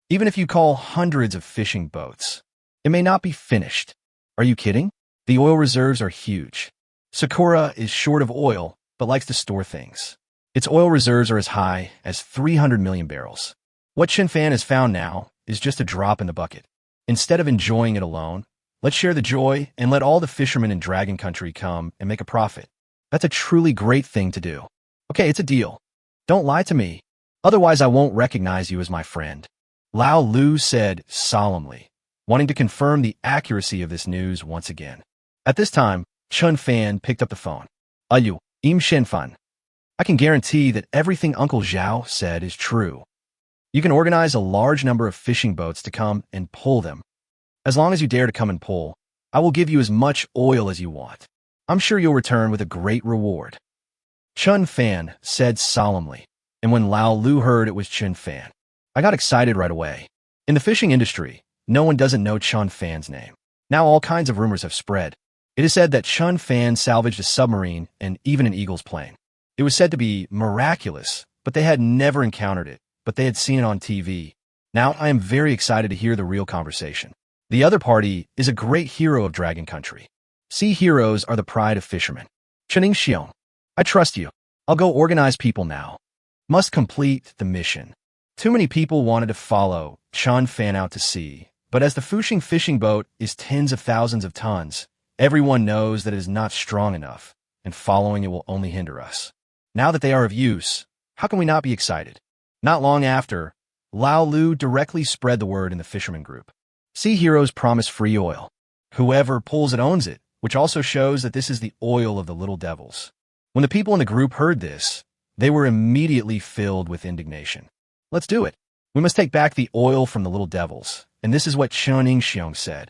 Even if you call hundreds of fishing boats, it may not be finished. Are you kidding? The oil reserves are huge. Sakura is short of oil, but likes to store things. Its oil reserves are as high as 300 million barrels. What Chen Fan has found now is just a drop in the bucket. Instead of enjoying it alone, let's share the joy and let all the fishermen in Dragon Country come and make a profit. That's a truly great thing to do. Okay, it's a deal. Don't lie to me. Otherwise, I won't recognize you as my friend. Lao Lu said solemnly, wanting to confirm the accuracy of this news once again. At this time, Chen Fan picked up the phone. Ayu, Chen Fan. I can guarantee that everything Uncle Zhao said is true. You can organize a large number of fishing boats to come and pull them. As long as you dare to come and pull, I will give you as much oil as you want. I'm sure you'll return with a great reward. Chen Fan said solemnly, and when Lao Lu heard it was Chen Fan, I got excited right away. In the fishing industry, no one doesn't know Chen Fan's name. Now all kinds of rumors have spread. It is said that Chen Fan salvaged a submarine and even an eagle's plane. It was said to be miraculous, but they had never encountered it, but they had seen it on TV. Now I am very excited to hear the real conversation. The other party is a great hero of Dragon Country. Sea heroes are the pride of fishermen. Chening Xiong, I trust you. I'll go organize people now. Must complete the mission. Too many people wanted to follow Chen Fan out to sea, but as the Fuxing fishing boat is tens of thousands of tons, everyone knows that it is not strong enough, and following it will only hinder us. Now that they are of use, how can we not be excited? Not long after, Lao Lu directly spread the word in the fisherman group. Sea heroes promise free oil. Whoever pulls it owns it, which also shows that this is the oil of the little devils. When the people in the group heard this, they were immediately filled with indignation. Let's do it. We must take back the oil from the little devils, and this is what Chen Xiong said.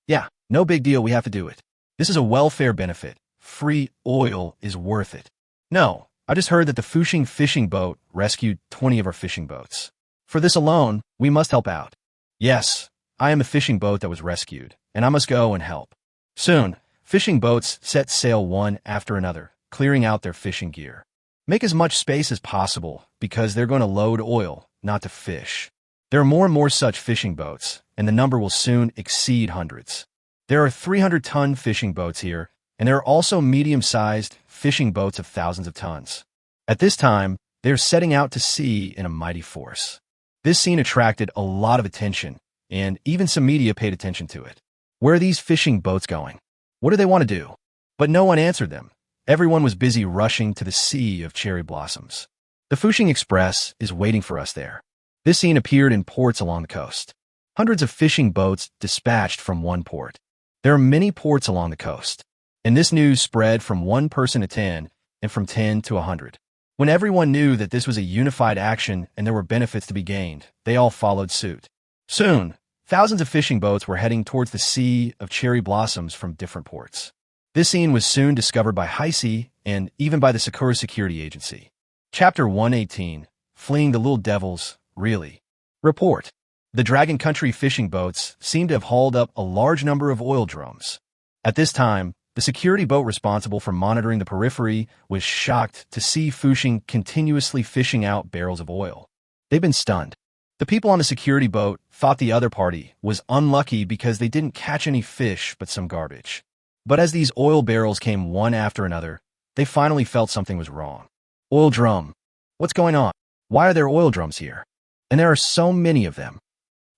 Yeah, no big deal, we have to do it. This is a welfare benefit. Free oil is worth it. No, I just heard that the Fuxing fishing boat rescued 20 of our fishing boats. For this alone, we must help out. Yes, I am a fishing boat that was rescued, and I must go and help." Soon, fishing boats set sail one after another, clearing out their fishing gear. Make as much space as possible, because they're going to load oil, not to fish. There are more and more such fishing boats, and the number will soon exceed hundreds. There are 300-ton fishing boats here, and there are also medium-sized fishing boats of thousands of tons. At this time, they are setting out to sea in a mighty force. This scene attracted a lot of attention, and even some media paid attention to it. Where are these fishing boats going? What do they want to do? But no one answered them. Everyone was busy rushing to the sea of cherry blossoms. The Fushing Express is waiting for us there. This scene appeared in ports along the coast. Hundreds of fishing boats dispatched from one port. There are many ports along the coast, and this news spread from one person to 10, and from 10 to 100. When everyone knew that this was a unified action and there were benefits to be gained, they all followed suit. Soon, thousands of fishing boats were heading towards the sea of cherry blossoms from different ports. This scene was soon discovered by Heisei and even by the Sakura Security Agency. Chapter 118, Fleeing the Little Devils, Really. Report. The Dragon Country fishing boats seem to have hauled up a large number of oil drums. At this time, the security boat responsible for monitoring the periphery was shocked to see Fushing continuously fishing out barrels of oil. They've been stunned. The people on the security boat thought the other party was unlucky because they didn't catch any fish but some garbage. But as these oil barrels came one after another, they finally felt something was wrong. Oil drum. What's going on? Why are there oil drums here? And there are so many of them.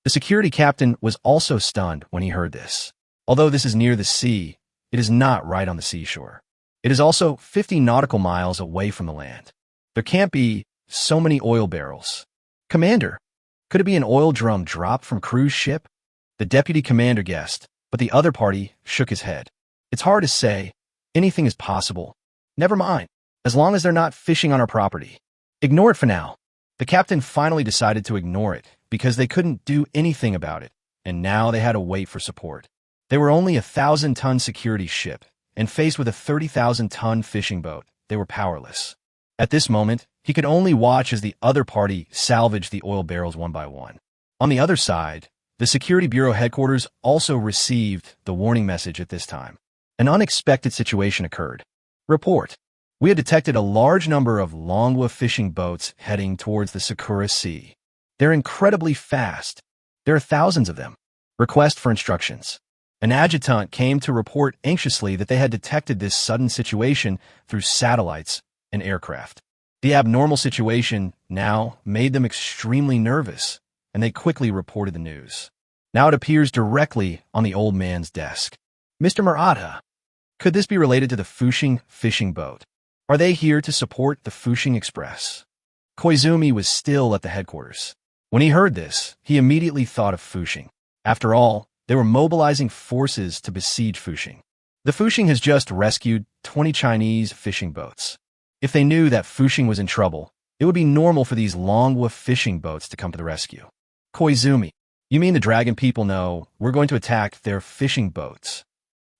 The security captain was also stunned when he heard this. Although this is near the sea, it is not right on the seashore. It is also 50 nautical miles away from the land. There can't be so many oil barrels. Commander, could it be an oil drum dropped from cruise ship? The deputy commander guessed, but the other party shook his head. It's hard to say. Anything is possible. Never mind, as long as they're not fishing on our property. Ignore it for now. The captain finally decided to ignore it because they couldn't do anything about it, and now they had to wait for support. They were only a 1,000-ton security ship, and faced with a 30,000-ton fishing boat, they were powerless. At this moment, he could only watch as the other party salvaged the oil barrels one by one. On the other side, the Security Bureau headquarters also received the warning message at this time. An unexpected situation occurred. Report. We had detected a large number of manhwa fishing boats heading towards the Sakura Sea. They're incredibly fast. There are thousands of them. Request for instructions. An adjutant came to report anxiously that they had detected this sudden situation through satellites and aircraft. The abnormal situation now made them extremely nervous, and they quickly reported the news. Now it appears directly on the old man's desk. Mr. Murata, could this be related to the Fushing fishing boat? Are they here to support the Fushing Express? Koizumi was still at the headquarters. When he heard this, he immediately thought of Fushing. After all, they were mobilizing forces to besiege Fushing. The Fushing has just rescued 20 Chinese fishing boats. If they knew that Fushing was in trouble, it would be normal for these manhwa fishing boats to come to the rescue. Koizumi, you mean the dragon people know we're going to attack their fishing boats?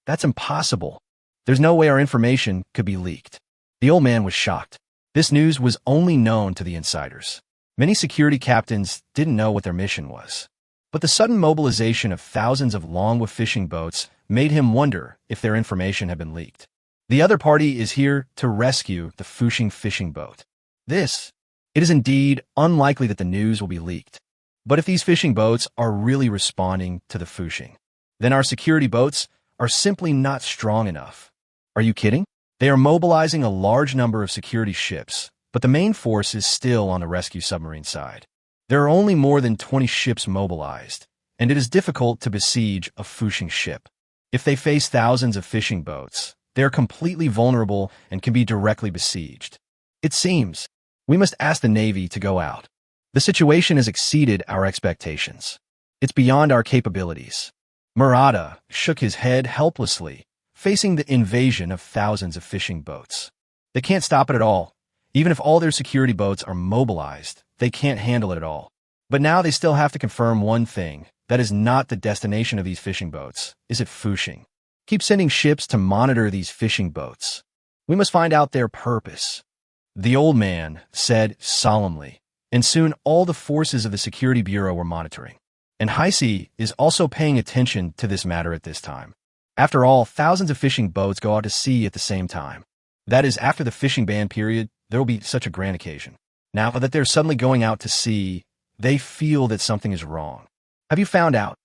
That's impossible. There's no way our information could be leaked. The old man was shocked. This news was only known to the insiders. Many security captains didn't know what their mission was. But the sudden mobilization of thousands of manhwa fishing boats made him wonder if their information had been leaked. The other party is here to rescue the Fushing fishing boat. It is indeed unlikely that the news will be leaked. But if these fishing boats are really responding to the Fushing, then our security boats are simply not strong enough. Are you kidding? They are mobilizing a large number of security ships, but the main force is still on the rescue submarine side. There are only more than 20 ships mobilized, and it is difficult to besiege a Fushing ship. If they face thousands of fishing boats, they are completely vulnerable and can be directly besieged. It seems we must ask the Navy to go out. The situation has exceeded our expectations. It's beyond our capabilities. Murata shook his head helplessly, facing the invasion of thousands of fishing boats. They can't stop it at all. Even if all their security boats are mobilized, they can't handle it at all. But now they still have to confirm one thing. That is not the destination of these fishing boats. Is it Fushing? Keep sending ships to monitor these fishing boats. We must find out their purpose. The old man said solemnly, and soon all the forces of the Security Bureau were monitoring. and Heisei is also paying attention to this matter at this time. After all, thousands of fishing boats go out to sea at the same time. That is, after the fishing ban period, there will be such a grand occasion. Now that they're suddenly going out to sea, they feel that something is wrong. Have you found out?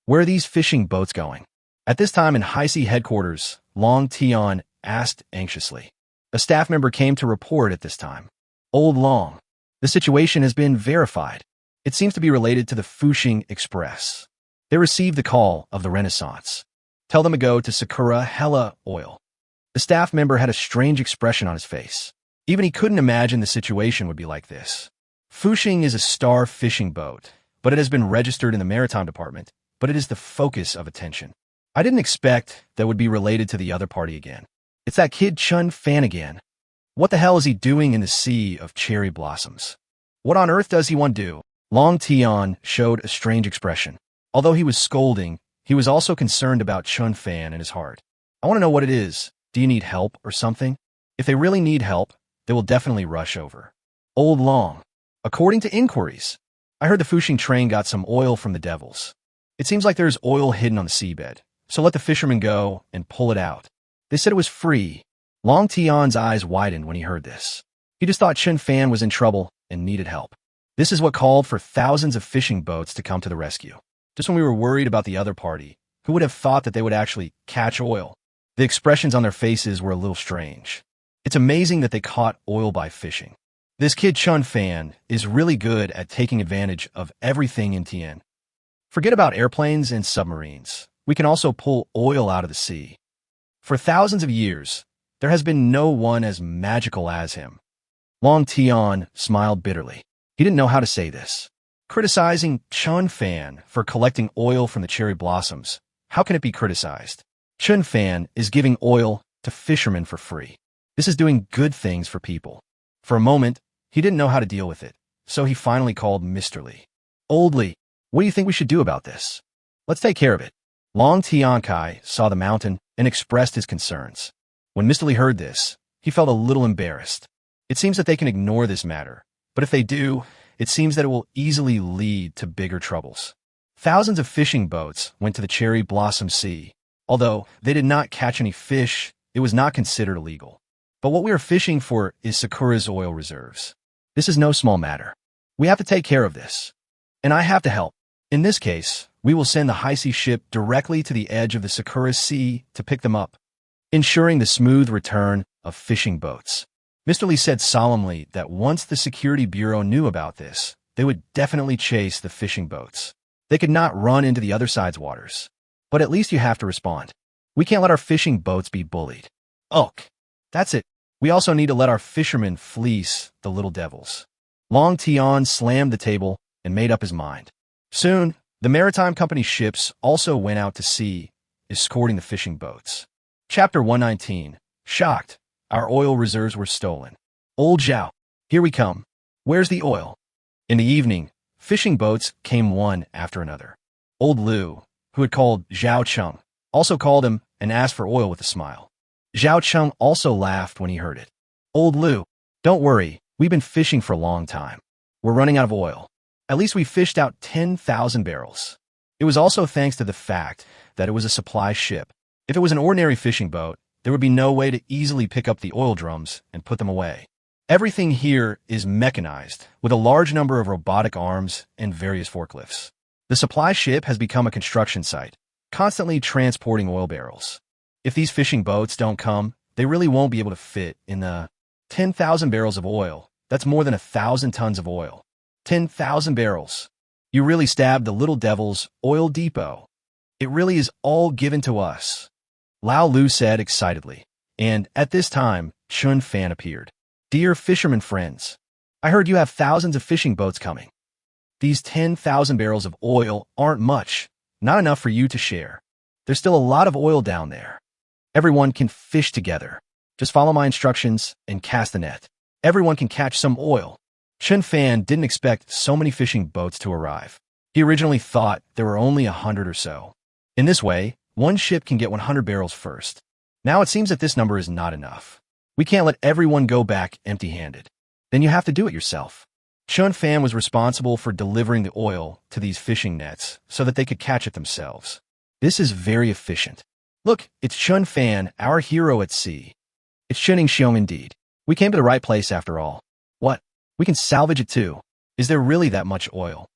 Where are these fishing boats going? At this time in Heisei headquarters, Long Tian asked anxiously. A staff member came to report at this time. Old Long, the situation has been verified. It seems to be related to the Fuxing Express. They received the call of the Renaissance. Tell them to go to Sakura Hella Oil. The staff member had a strange expression on his face. Even he couldn't imagine the situation would be like this. Fuxing is a star fishing boat, but it has been registered in the Maritime Department, but it is the focus of attention. I didn't expect that would be related to the other party again. It's that kid Chen Fan again. What the hell is he doing in the sea of cherry blossoms? What on earth does he want to do? Long Tian showed a strange expression. Although he was scolding, he was also concerned about Chen Fan in his heart. I want to know what it is. Do you need help or something? If they really need help, they will definitely rush over. Old Long. According to inquiries, I heard the Fuxing train got some oil from the devils. It seems like there's oil hidden on the seabed, so let the fishermen go and pull it out. They said it was free. Long Tian's eyes widened when he heard this. He just thought Chen Fan was in trouble and needed help. This is what called for thousands of fishing boats to come to the rescue. Just when we were worried about the other party, who would have thought that they would actually catch oil? The expressions on their faces were a little strange. It's amazing that they caught oil by fishing. This kid Chen Fan is really good at taking advantage of everything in Tien. Forget about airplanes and submarines. We can also pull oil out of the sea. For thousands of years, there has been no one as magical as him. Long Tian smiled bitterly. He didn't know how to say this. Criticizing Chen Fan for collecting oil from the cherry blossoms. How can it be criticized? Chen Fan is giving oil to fishermen for free. This is doing good things for people. For a moment, he didn't know how to deal with it, so he finally called Mr. Li. Old Li, what do you think we should do about this? Let's take care of it. Long Tiankai saw the mountain and expressed his concerns. When Mr. Li heard this, he felt a little embarrassed. It seems that they can ignore this matter, but if they do, it seems that it will easily lead to bigger troubles. Thousands of fishing boats went to the Cherry Blossom Sea. Although they did not catch any fish, it was not considered illegal. But what we are fishing for is Sakura's oil reserves. This is no small matter. We have to take care of this. And I have to help. In this case, we will send the Heisei ship directly to the edge of the Sakura Sea to pick them up, ensuring the smooth return of fishing boats. Mr. Li said solemnly that once the Security Bureau knew about this, they would definitely chase the fishing boats. They could not run into the other side's waters. But at least you have to respond. We can't let our fishing boats be bullied. Ugh, that's it. We also need to let our fishermen fleece the little devils. Long Tian slammed the table and made up his mind. Soon, the maritime company ships also went out to sea, escorting the fishing boats. Chapter 119. Shocked. Our oil reserves were stolen. Old Zhao, here we come. Where's the oil? In the evening, fishing boats came one after another. Old Liu, who had called Zhao Cheng, also called him and asked for oil with a smile. Zhao Cheng also laughed when he heard it. Old Liu, don't worry, we've been fishing for a long time. We're running out of oil. At least we fished out 10,000 barrels. It was also thanks to the fact that it was a supply ship. If it was an ordinary fishing boat, there would be no way to easily pick up the oil drums and put them away. Everything here is mechanized, with a large number of robotic arms and various forklifts. The supply ship has become a construction site, constantly transporting oil barrels. If these fishing boats don't come, they really won't be able to fit in the 10,000 barrels of oil. That's more than 1,000 tons of oil. 10,000 barrels. You really stabbed the little devil's oil depot. It really is all given to us. Lao Lu said excitedly, and at this time, Chen Fan appeared. Dear fishermen friends, I heard you have thousands of fishing boats coming. These 10,000 barrels of oil aren't much, not enough for you to share. There's still a lot of oil down there. Everyone can fish together. Just follow my instructions and cast the net. Everyone can catch some oil. Chen Fan didn't expect so many fishing boats to arrive. He originally thought there were only 100 or so. In this way, one ship can get 100 barrels first. Now it seems that this number is not enough. We can't let everyone go back empty-handed. Then you have to do it yourself. Chen Fan was responsible for delivering the oil to these fishing nets so that they could catch it themselves. This is very efficient. Look, it's Chen Fan, our hero at sea. It's Chen Xiong indeed. We came to the right place after all. What? We can salvage it too. Is there really that much oil?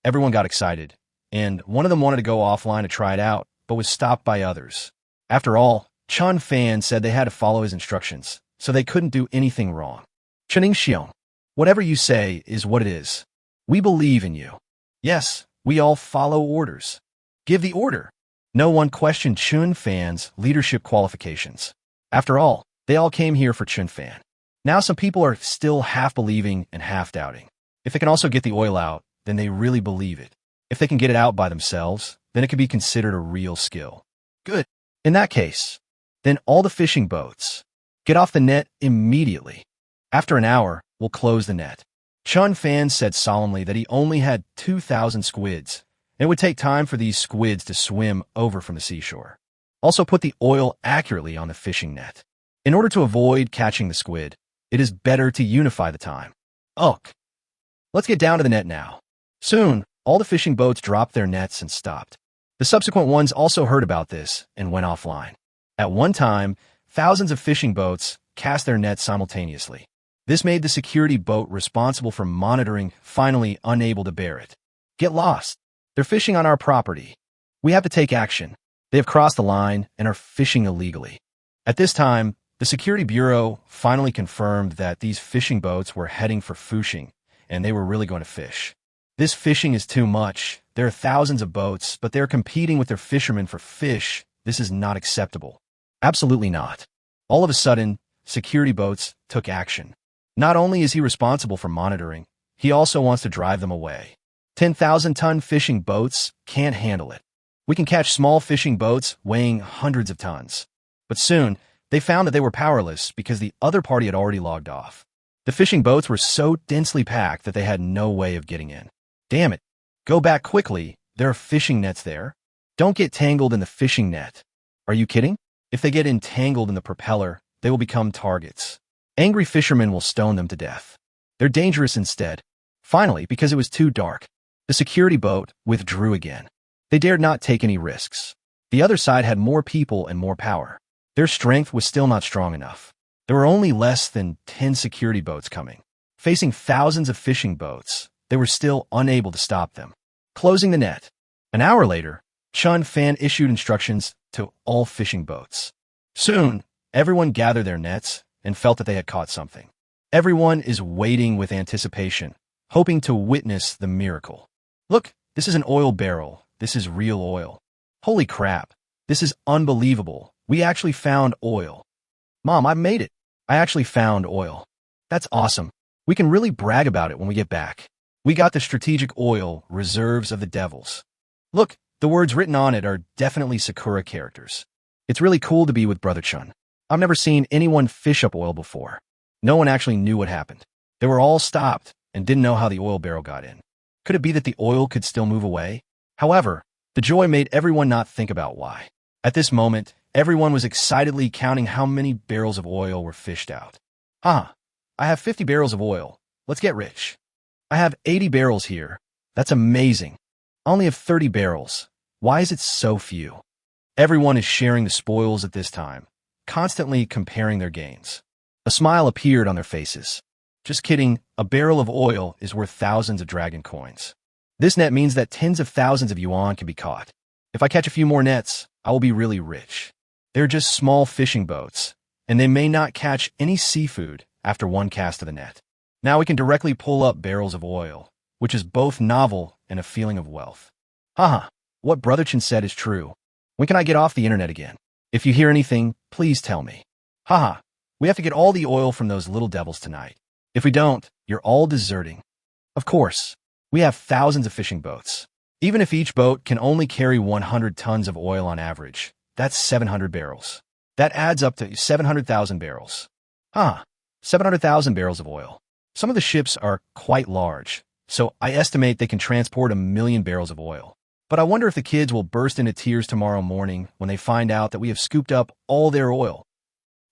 Everyone got excited, and one of them wanted to go offline to try it out, but was stopped by others. After all, Chen Fan said they had to follow his instructions, so they couldn't do anything wrong. Chen Xiong, whatever you say is what it is. We believe in you. Yes, we all follow orders. Give the order. No one questioned Chen Fan's leadership qualifications. After all, they all came here for Chen Fan. Now some people are still half believing and half doubting. If they can also get the oil out, then they really believe it. If they can get it out by themselves, then it could be considered a real skill. Good. In that case, then all the fishing boats get off the net immediately. After an hour, we'll close the net. Chen Fan said solemnly that he only had 2,000 squids, and it would take time for these squids to swim over from the seashore. Also put the oil accurately on the fishing net. In order to avoid catching the squid, it is better to unify the time. Ugh. Let's get down to the net now. Soon, all the fishing boats dropped their nets and stopped. The subsequent ones also heard about this and went offline. At one time, thousands of fishing boats cast their nets simultaneously. This made the security boat responsible for monitoring finally unable to bear it. Get lost. They're fishing on our property. We have to take action. They have crossed the line and are fishing illegally. At this time, the Security Bureau finally confirmed that these fishing boats were heading for fishing, and they were really going to fish. This fishing is too much. There are thousands of boats, but they're competing with their fishermen for fish. This is not acceptable. Absolutely not. All of a sudden, security boats took action. Not only is he responsible for monitoring, he also wants to drive them away. 10,000-ton fishing boats can't handle it. We can catch small fishing boats weighing hundreds of tons. But soon, they found that they were powerless because the other party had already logged off. The fishing boats were so densely packed that they had no way of getting in. Damn it. Go back quickly. There are fishing nets there. Don't get tangled in the fishing net. Are you kidding? If they get entangled in the propeller, they will become targets. Angry fishermen will stone them to death. They're dangerous instead. Finally, because it was too dark, the security boat withdrew again. They dared not take any risks. The other side had more people and more power. Their strength was still not strong enough. There were only less than 10 security boats coming. Facing thousands of fishing boats, they were still unable to stop them. Closing the net. An hour later, Chen Fan issued instructions to all fishing boats. Soon, everyone gathered their nets and felt that they had caught something. Everyone is waiting with anticipation, hoping to witness the miracle. Look, this is an oil barrel. This is real oil. Holy crap. This is unbelievable. We actually found oil. Mom, I made it. I actually found oil. That's awesome. We can really brag about it when we get back. We got the strategic oil reserves of the devils. Look, the words written on it are definitely Sakura characters. It's really cool to be with Brother Chun. I've never seen anyone fish up oil before. No one actually knew what happened. They were all stopped and didn't know how the oil barrel got in. Could it be that the oil could still move away? However, the joy made everyone not think about why. At this moment, everyone was excitedly counting how many barrels of oil were fished out. I have 50 barrels of oil. Let's get rich. I have 80 barrels here. That's amazing. I only have 30 barrels. Why is it so few? Everyone is sharing the spoils at this time, constantly comparing their gains. A smile appeared on their faces. Just kidding, a barrel of oil is worth thousands of dragon coins. This net means that tens of thousands of yuan can be caught. If I catch a few more nets, I will be really rich. They're just small fishing boats, and they may not catch any seafood after one cast of the net. Now we can directly pull up barrels of oil, which is both novel and a feeling of wealth. What Brother Chen said is true. When can I get off the internet again? If you hear anything, please tell me. We have to get all the oil from those little devils tonight. If we don't, you're all deserting. Of course, we have thousands of fishing boats. Even if each boat can only carry 100 tons of oil on average, that's 700 barrels. That adds up to 700,000 barrels. 700,000 barrels of oil. Some of the ships are quite large, so I estimate they can transport 1 million barrels of oil. But I wonder if the kids will burst into tears tomorrow morning when they find out that we have scooped up all their oil.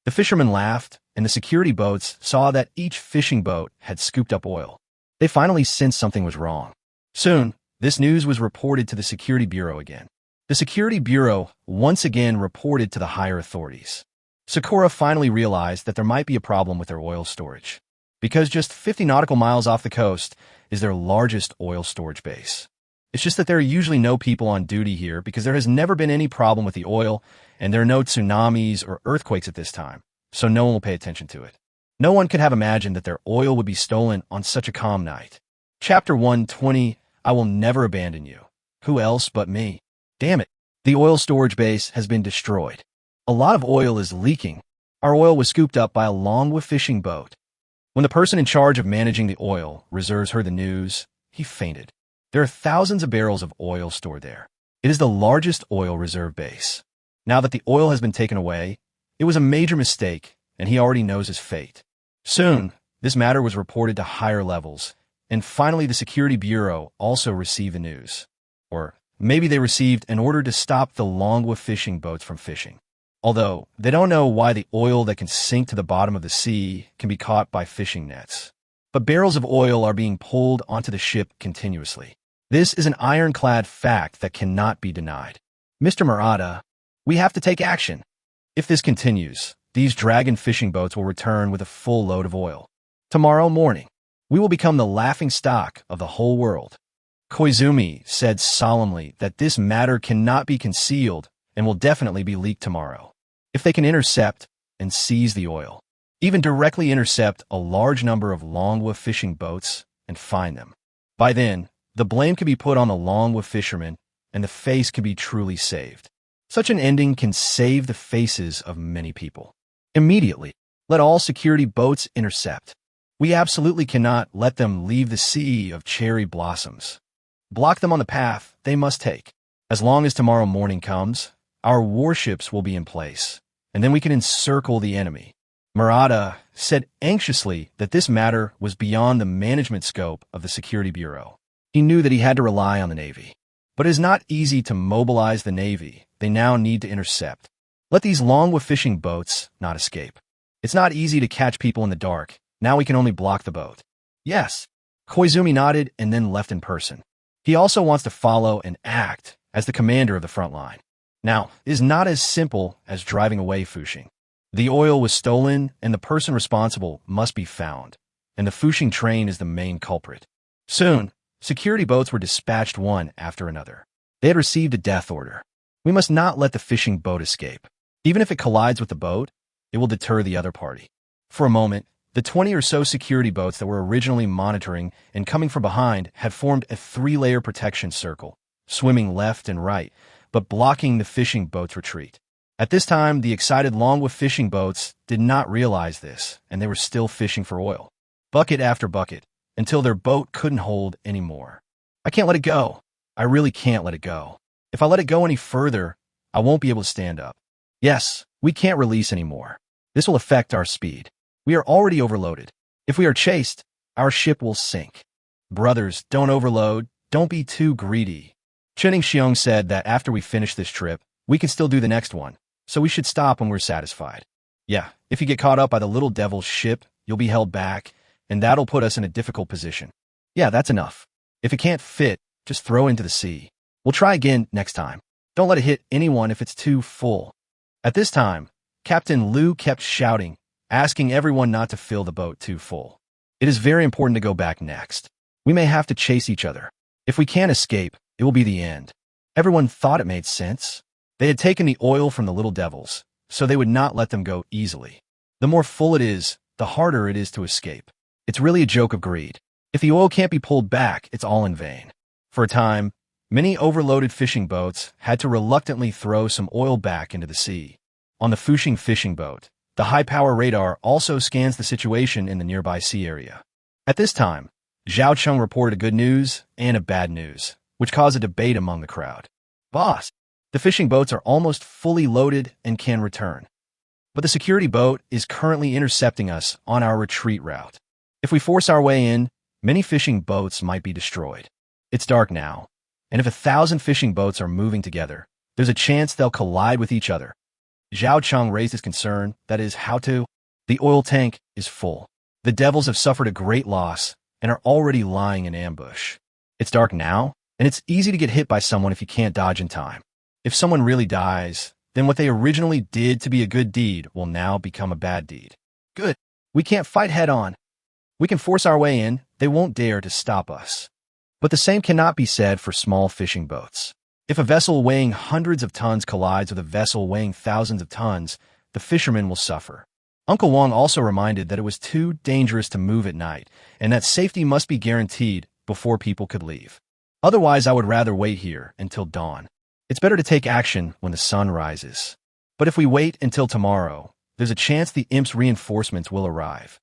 The fishermen laughed, and the security boats saw that each fishing boat had scooped up oil. They finally sensed something was wrong. Soon, this news was reported to the Security Bureau again. The Security Bureau once again reported to the higher authorities. Sakura finally realized that there might be a problem with their oil storage, because just 50 nautical miles off the coast is their largest oil storage base. It's just that there are usually no people on duty here because there has never been any problem with the oil, and there are no tsunamis or earthquakes at this time, so no one will pay attention to it. No one could have imagined that their oil would be stolen on such a calm night. Chapter 120, I will never abandon you. Who else but me? Damn it. The oil storage base has been destroyed. A lot of oil is leaking. Our oil was scooped up by a longwa fishing boat. When the person in charge of managing the oil reserves heard the news, he fainted. There are thousands of barrels of oil stored there. It is the largest oil reserve base. Now that the oil has been taken away, it was a major mistake, and he already knows his fate. Soon, this matter was reported to higher levels, and finally the Security Bureau also received the news. Or maybe they received an order to stop the longwa fishing boats from fishing. Although, they don't know why the oil that can sink to the bottom of the sea can be caught by fishing nets. But barrels of oil are being pulled onto the ship continuously. This is an ironclad fact that cannot be denied. Mr. Murata, we have to take action. If this continues, these dragon fishing boats will return with a full load of oil. Tomorrow morning, we will become the laughing stock of the whole world. Koizumi said solemnly that this matter cannot be concealed and will definitely be leaked tomorrow. If they can intercept and seize the oil, even directly intercept a large number of longwa fishing boats and find them, by then, the blame can be put on the longwa fishermen and the face can be truly saved. Such an ending can save the faces of many people. Immediately, let all security boats intercept. We absolutely cannot let them leave the sea of cherry blossoms. Block them on the path they must take. As long as tomorrow morning comes, our warships will be in place, and then we can encircle the enemy. Murata said anxiously that this matter was beyond the management scope of the Security Bureau. He knew that he had to rely on the Navy. But it is not easy to mobilize the Navy. They now need to intercept. Let these longwa fishing boats not escape. It's not easy to catch people in the dark. Now we can only block the boat. Yes. Koizumi nodded and then left in person. He also wants to follow and act as the commander of the front line. Now, it is not as simple as driving away Fushing. The oil was stolen and the person responsible must be found, and the Fushing train is the main culprit. Soon, security boats were dispatched one after another. They had received a death order. We must not let the fishing boat escape. Even if it collides with the boat, it will deter the other party. For a moment, the 20 or so security boats that were originally monitoring and coming from behind had formed a 3-layer protection circle, swimming left and right, but blocking the fishing boat's retreat. At this time, the excited longwa fishing boats did not realize this, and they were still fishing for oil, bucket after bucket, until their boat couldn't hold any more. I can't let it go. I really can't let it go. If I let it go any further, I won't be able to stand up. Yes, we can't release anymore. This will affect our speed. We are already overloaded. If we are chased, our ship will sink. Brothers, don't overload. Don't be too greedy. Chen Xiong said that after we finish this trip, we can still do the next one, so we should stop when we're satisfied. Yeah, if you get caught up by the little devil's ship, you'll be held back, and that'll put us in a difficult position. Yeah, that's enough. If it can't fit, just throw into the sea. We'll try again next time. Don't let it hit anyone if it's too full. At this time, Captain Liu kept shouting, asking everyone not to fill the boat too full. It is very important to go back next. We may have to chase each other. If we can't escape, it will be the end. Everyone thought it made sense. They had taken the oil from the little devils, so they would not let them go easily. The more full it is, the harder it is to escape. It's really a joke of greed. If the oil can't be pulled back, it's all in vain. For a time, many overloaded fishing boats had to reluctantly throw some oil back into the sea. On the Fushing fishing boat, the high-power radar also scans the situation in the nearby sea area. At this time, Zhao Cheng reported a good news and a bad news, which caused a debate among the crowd. Boss, the fishing boats are almost fully loaded and can return. But the security boat is currently intercepting us on our retreat route. If we force our way in, many fishing boats might be destroyed. It's dark now, and if 1,000 fishing boats are moving together, there's a chance they'll collide with each other. Zhao Cheng raised his concern, that is, how to. The oil tank is full. The devils have suffered a great loss, and are already lying in ambush. It's dark now, and it's easy to get hit by someone if you can't dodge in time. If someone really dies, then what they originally did to be a good deed will now become a bad deed. Good. We can't fight head-on. We can force our way in. They won't dare to stop us. But the same cannot be said for small fishing boats. If a vessel weighing hundreds of tons collides with a vessel weighing thousands of tons, the fishermen will suffer. Uncle Wong also reminded that it was too dangerous to move at night, and that safety must be guaranteed before people could leave. Otherwise, I would rather wait here until dawn. It's better to take action when the sun rises. But if we wait until tomorrow, there's a chance the imp's reinforcements will arrive.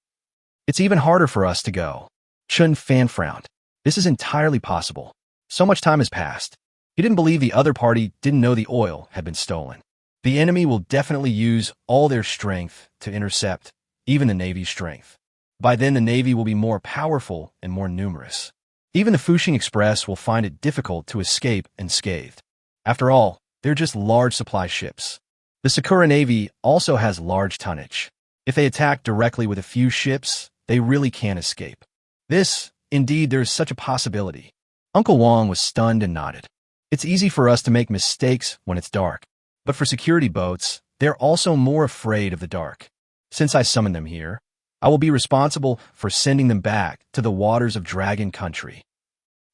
It's even harder for us to go. Chen Fan frowned. This is entirely possible. So much time has passed. He didn't believe the other party didn't know the oil had been stolen. The enemy will definitely use all their strength to intercept, even the Navy's strength. By then, the Navy will be more powerful and more numerous. Even the Fuxing Express will find it difficult to escape unscathed. After all, they're just large supply ships. The Sakura Navy also has large tonnage. If they attack directly with a few ships, they really can't escape. Indeed, there is such a possibility. Uncle Wong was stunned and nodded. It's easy for us to make mistakes when it's dark. But for security boats, they're also more afraid of the dark. Since I summoned them here, I will be responsible for sending them back to the waters of Dragon Country.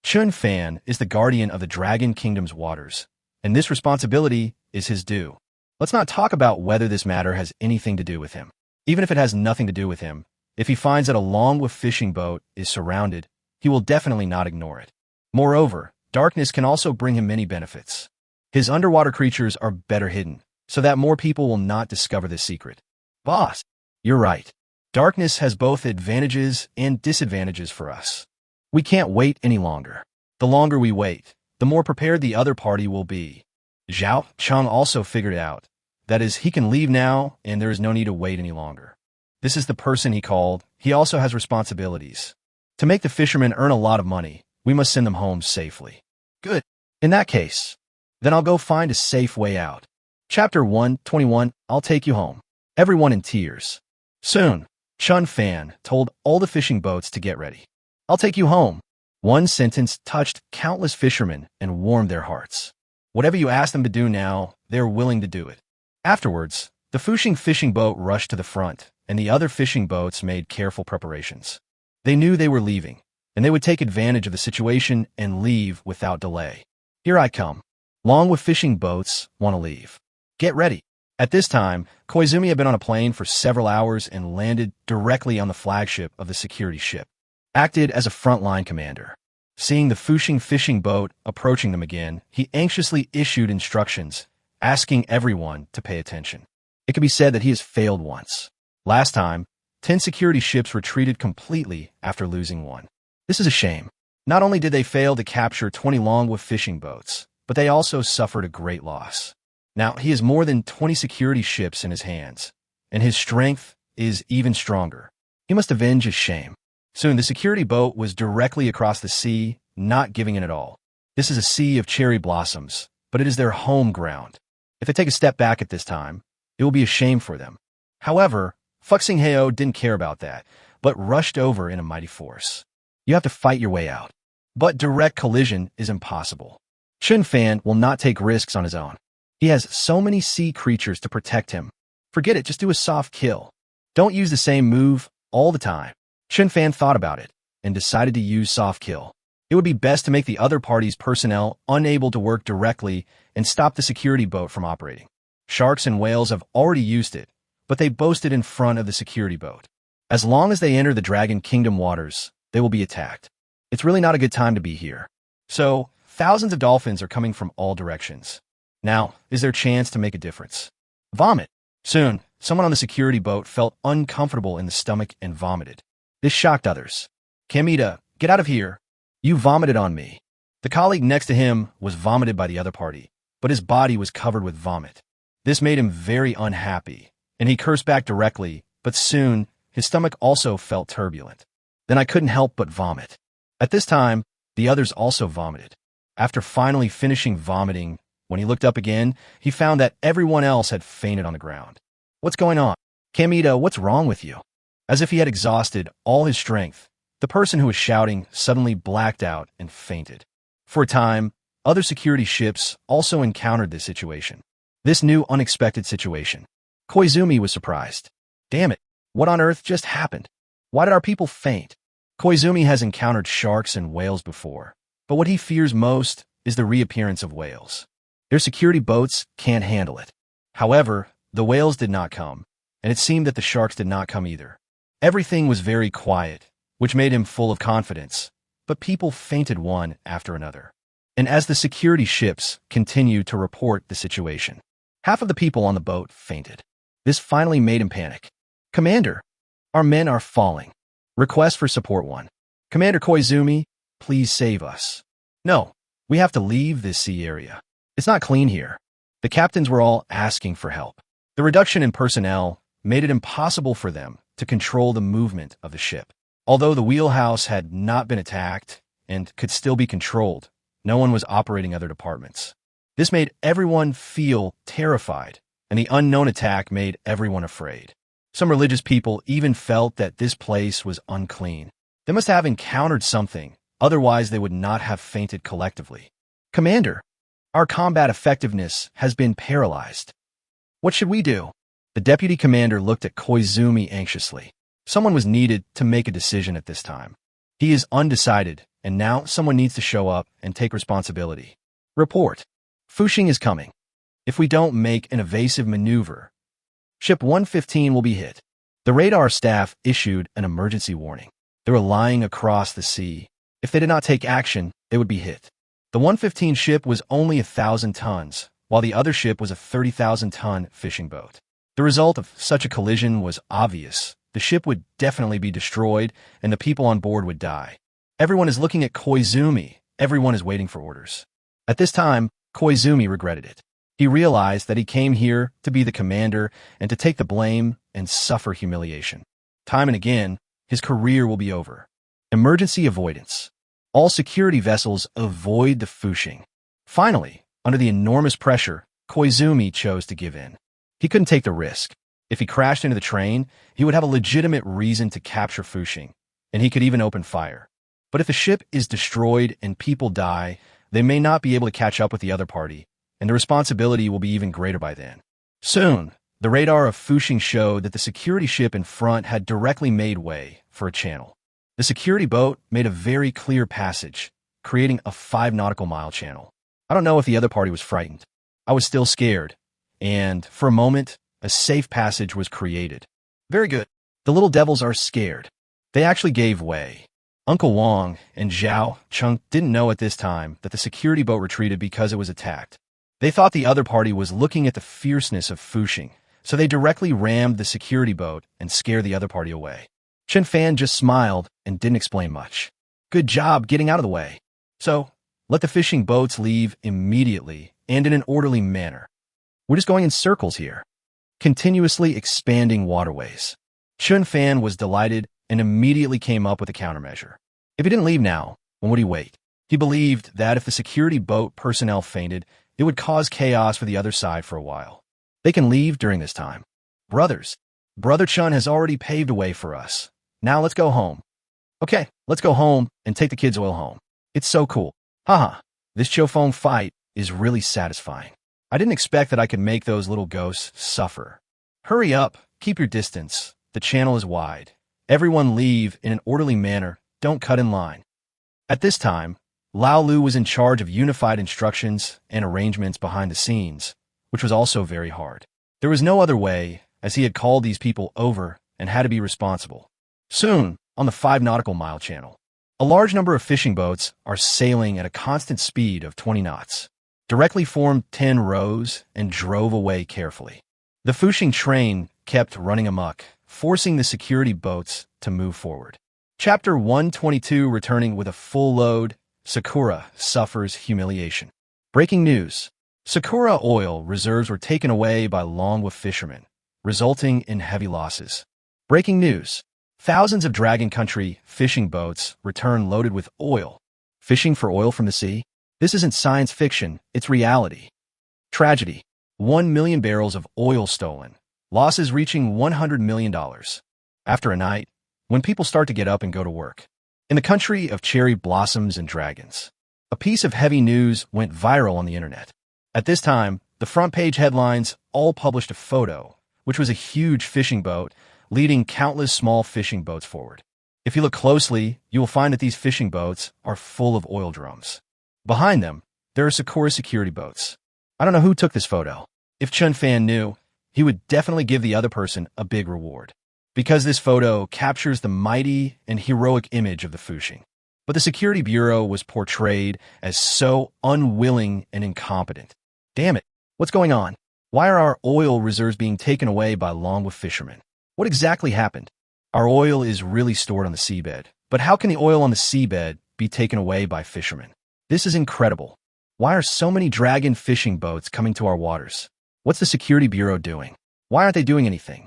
Chen Fan is the guardian of the Dragon Kingdom's waters, and this responsibility is his due. Let's not talk about whether this matter has anything to do with him. Even if it has nothing to do with him, if he finds that a Longwa fishing boat is surrounded, he will definitely not ignore it. Moreover, darkness can also bring him many benefits. His underwater creatures are better hidden, so that more people will not discover this secret. Boss, you're right. Darkness has both advantages and disadvantages for us. We can't wait any longer. The longer we wait, the more prepared the other party will be. Zhao Cheng also figured it out. That is, he can leave now, and there is no need to wait any longer. This is the person he called. He also has responsibilities. To make the fishermen earn a lot of money, we must send them home safely. Good. In that case, then I'll go find a safe way out. Chapter 121, I'll take you home. Everyone in tears. Soon, Chen Fan told all the fishing boats to get ready. I'll take you home. One sentence touched countless fishermen and warmed their hearts. Whatever you ask them to do now, they're willing to do it. Afterwards, the Fuxing fishing boat rushed to the front, and the other fishing boats made careful preparations. They knew they were leaving, and they would take advantage of the situation and leave without delay. Here I come. Longwa fishing boats want to leave. Get ready. At this time, Koizumi had been on a plane for several hours and landed directly on the flagship of the security ship. Acted as a frontline commander. Seeing the Fuxing fishing boat approaching them again, he anxiously issued instructions, asking everyone to pay attention. It could be said that he has failed once. Last time, 10 security ships retreated completely after losing one. This is a shame. Not only did they fail to capture 20 Longwa fishing boats, but they also suffered a great loss. Now, he has more than 20 security ships in his hands, and his strength is even stronger. He must avenge his shame. Soon, the security boat was directly across the sea, not giving in at all. This is a sea of cherry blossoms, but it is their home ground. If they take a step back at this time, it will be a shame for them. However, Fuxing Heo didn't care about that, but rushed over in a mighty force. You have to fight your way out. But direct collision is impossible. Chen Fan will not take risks on his own. He has so many sea creatures to protect him. Forget it, just do a soft kill. Don't use the same move all the time. Chen Fan thought about it and decided to use soft kill. It would be best to make the other party's personnel unable to work directly and stop the security boat from operating. Sharks and whales have already used it, but they boasted in front of the security boat. As long as they enter the Dragon Kingdom waters, they will be attacked. It's really not a good time to be here. So, thousands of dolphins are coming from all directions. Now, is there a chance to make a difference? Vomit. Soon, someone on the security boat felt uncomfortable in the stomach and vomited. This shocked others. Kamita, get out of here. You vomited on me. The colleague next to him was vomited by the other party, but his body was covered with vomit. This made him very unhappy, and he cursed back directly, but soon his stomach also felt turbulent. Then I couldn't help but vomit. At this time, the others also vomited. After finally finishing vomiting, when he looked up again, he found that everyone else had fainted on the ground. What's going on? Kamita, what's wrong with you? As if he had exhausted all his strength, The person who was shouting suddenly blacked out and fainted. For a time, other security ships also encountered this situation. This new unexpected situation. Koizumi was surprised. Damn it, what on earth just happened? Why did our people faint? Koizumi has encountered sharks and whales before, but what he fears most is the reappearance of whales. Their security boats can't handle it. However, the whales did not come, and it seemed that the sharks did not come either. Everything was very quiet, which made him full of confidence, but people fainted one after another. And as the security ships continued to report the situation, half of the people on the boat fainted. This finally made him panic. Commander, our men are falling. Request for support 1. Commander Koizumi, please save us. No, we have to leave this sea area. It's not clean here. The captains were all asking for help. The reduction in personnel made it impossible for them to control the movement of the ship. Although the wheelhouse had not been attacked and could still be controlled, no one was operating other departments. This made everyone feel terrified, and the unknown attack made everyone afraid. Some religious people even felt that this place was unclean. They must have encountered something, otherwise they would not have fainted collectively. Commander, our combat effectiveness has been paralyzed. What should we do? The deputy commander looked at Koizumi anxiously. Someone was needed to make a decision at this time. He is undecided, and now someone needs to show up and take responsibility. Report. Fuxing is coming. If we don't make an evasive maneuver, Ship 115 will be hit. The radar staff issued an emergency warning. They were lying across the sea. If they did not take action, they would be hit. The 115 ship was only 1,000 tons, while the other ship was a 30,000-ton fishing boat. The result of such a collision was obvious. The ship would definitely be destroyed, and the people on board would die. Everyone is looking at Koizumi. Everyone is waiting for orders. At this time, Koizumi regretted it. He realized that he came here to be the commander and to take the blame and suffer humiliation. Time and again, his career will be over. Emergency avoidance. All security vessels avoid the Fuxing. Finally, under the enormous pressure, Koizumi chose to give in. He couldn't take the risk. If he crashed into the train, he would have a legitimate reason to capture Fuxing, and he could even open fire. But if the ship is destroyed and people die, they may not be able to catch up with the other party, and the responsibility will be even greater by then. Soon, the radar of Fuxing showed that the security ship in front had directly made way for a channel. The security boat made a very clear passage, creating a 5 nautical-mile channel. I don't know if the other party was frightened. I was still scared, and for a moment, a safe passage was created. Very good. The little devils are scared. They actually gave way. Uncle Wang and Zhao Chung didn't know at this time that the security boat retreated because it was attacked. They thought the other party was looking at the fierceness of Fuxing, so they directly rammed the security boat and scared the other party away. Chen Fan just smiled and didn't explain much. Good job getting out of the way. So, let the fishing boats leave immediately and in an orderly manner. We're just going in circles here. Continuously expanding waterways. Chen Fan was delighted and immediately came up with a countermeasure. If he didn't leave now, when would he wait? He believed that if the security boat personnel fainted, it would cause chaos for the other side for a while. They can leave during this time. Brothers, Brother Chun has already paved a way for us. Now let's go home. Okay, let's go home and take the kids' oil home. It's so cool. Haha, this Chofeng fight is really satisfying. I didn't expect that I could make those little ghosts suffer. Hurry up, keep your distance. The channel is wide. Everyone leave in an orderly manner. Don't cut in line. At this time, Lao Lu was in charge of unified instructions and arrangements behind the scenes, which was also very hard. There was no other way, as he had called these people over and had to be responsible. Soon, on the 5 nautical-mile channel, a large number of fishing boats are sailing at a constant speed of 20 knots. Directly formed 10 rows and drove away carefully. The Fuxing train kept running amok, forcing the security boats to move forward. Chapter 122, returning with a full load, Sakura suffers humiliation. Breaking news. Sakura oil reserves were taken away by Longwa fishermen, resulting in heavy losses. Breaking news. Thousands of Dragon Country fishing boats return loaded with oil. Fishing for oil from the sea? This isn't science fiction, it's reality. Tragedy. 1 million barrels of oil stolen. Losses reaching $100 million. After a night, when people start to get up and go to work, In the country of cherry blossoms and dragons, a piece of heavy news went viral on the internet. At this time, the front page headlines all published a photo, which was a huge fishing boat leading countless small fishing boats forward. If you look closely, you will find that these fishing boats are full of oil drums. Behind them, there are Sakura security boats. I don't know who took this photo. If Chen Fan knew, he would definitely give the other person a big reward, because this photo captures the mighty and heroic image of the fishing. But the Security Bureau was portrayed as so unwilling and incompetent. Damn it, what's going on? Why are our oil reserves being taken away by longwa fishermen? What exactly happened? Our oil is really stored on the seabed, but how can the oil on the seabed be taken away by fishermen? This is incredible. Why are so many dragon fishing boats coming to our waters? What's the Security Bureau doing? Why aren't they doing anything?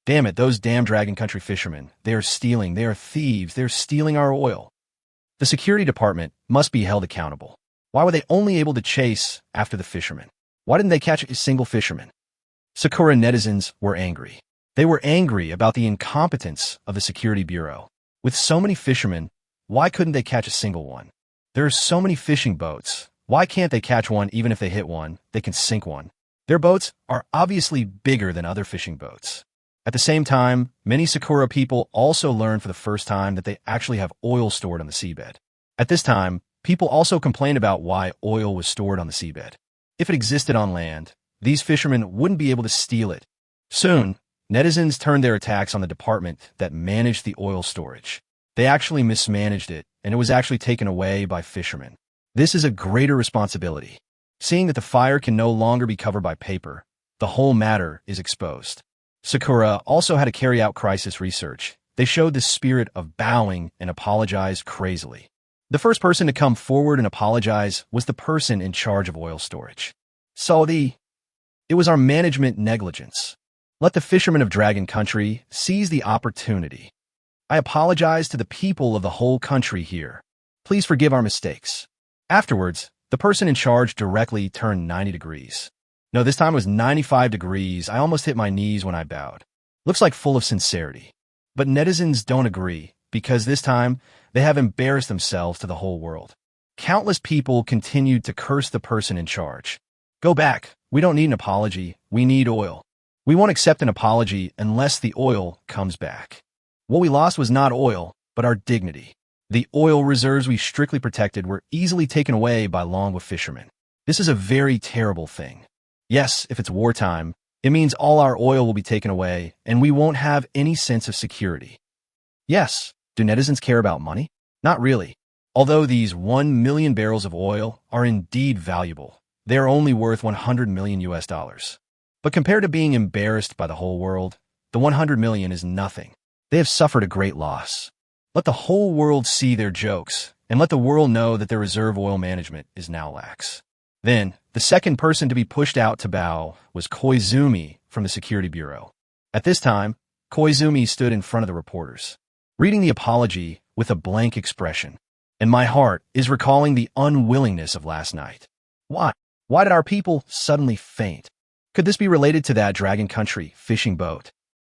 Damn it, those damn Dragon Country fishermen. They are stealing. They are thieves. They're stealing our oil. The security department must be held accountable. Why were they only able to chase after the fishermen? Why didn't they catch a single fisherman? Sakura netizens were angry. They were angry about the incompetence of the Security Bureau. With so many fishermen, why couldn't they catch a single one? There are so many fishing boats. Why can't they catch one? Even if they hit one, they can sink one. Their boats are obviously bigger than other fishing boats. At the same time, many Sakura people also learned for the first time that they actually have oil stored on the seabed. At this time, people also complained about why oil was stored on the seabed. If it existed on land, these fishermen wouldn't be able to steal it. Soon, netizens turned their attacks on the department that managed the oil storage. They actually mismanaged it, and it was actually taken away by fishermen. This is a greater responsibility. Seeing that the fire can no longer be covered by paper, the whole matter is exposed. Sakura also had to carry out crisis research. They showed the spirit of bowing and apologized crazily. The first person to come forward and apologize was the person in charge of oil storage. It was our management negligence. Let the fishermen of Dragon Country seize the opportunity. I apologize to the people of the whole country here. Please forgive our mistakes. Afterwards, the person in charge directly turned 90 degrees. No, this time it was 95 degrees. I almost hit my knees when I bowed. Looks like full of sincerity. But netizens don't agree, because this time they have embarrassed themselves to the whole world. Countless people continued to curse the person in charge. Go back. We don't need an apology. We need oil. We won't accept an apology unless the oil comes back. What we lost was not oil, but our dignity. The oil reserves we strictly protected were easily taken away by longwa fishermen. This is a very terrible thing. Yes, if it's wartime, it means all our oil will be taken away, and we won't have any sense of security. Yes, do netizens care about money? Not really. Although these 1 million barrels of oil are indeed valuable, they are only worth 100 million US dollars. But compared to being embarrassed by the whole world, the 100 million is nothing. They have suffered a great loss. Let the whole world see their jokes, and let the world know that their reserve oil management is now lax. Then, the second person to be pushed out to bow was Koizumi from the Security Bureau. At this time, Koizumi stood in front of the reporters, reading the apology with a blank expression. And my heart is recalling the unwillingness of last night. Why? Why did our people suddenly faint? Could this be related to that Dragon Country fishing boat?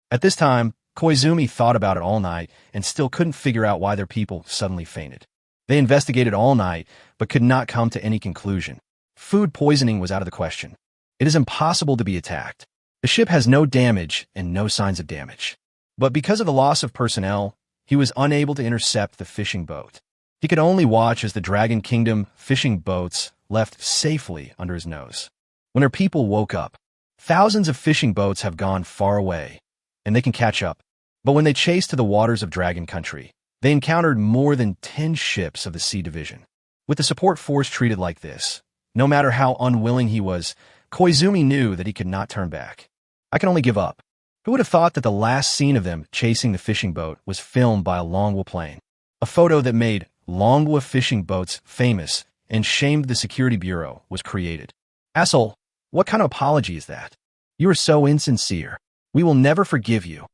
At this time, Koizumi thought about it all night and still couldn't figure out why their people suddenly fainted. They investigated all night, but could not come to any conclusion. Food poisoning was out of the question. It is impossible to be attacked. The ship has no damage and no signs of damage. But because of the loss of personnel, he was unable to intercept the fishing boat. He could only watch as the Dragon Kingdom fishing boats left safely under his nose. When her people woke up, thousands of fishing boats have gone far away, and they can catch up. But when they chased to the waters of Dragon Country, they encountered more than 10 ships of the Sea Division. With the support force treated like this, no matter how unwilling he was, Koizumi knew that he could not turn back. I can only give up. Who would have thought that the last scene of them chasing the fishing boat was filmed by a longwa plane? A photo that made longwa fishing boats famous and shamed the Security Bureau was created. Asshole, what kind of apology is that? You are so insincere. We will never forgive you.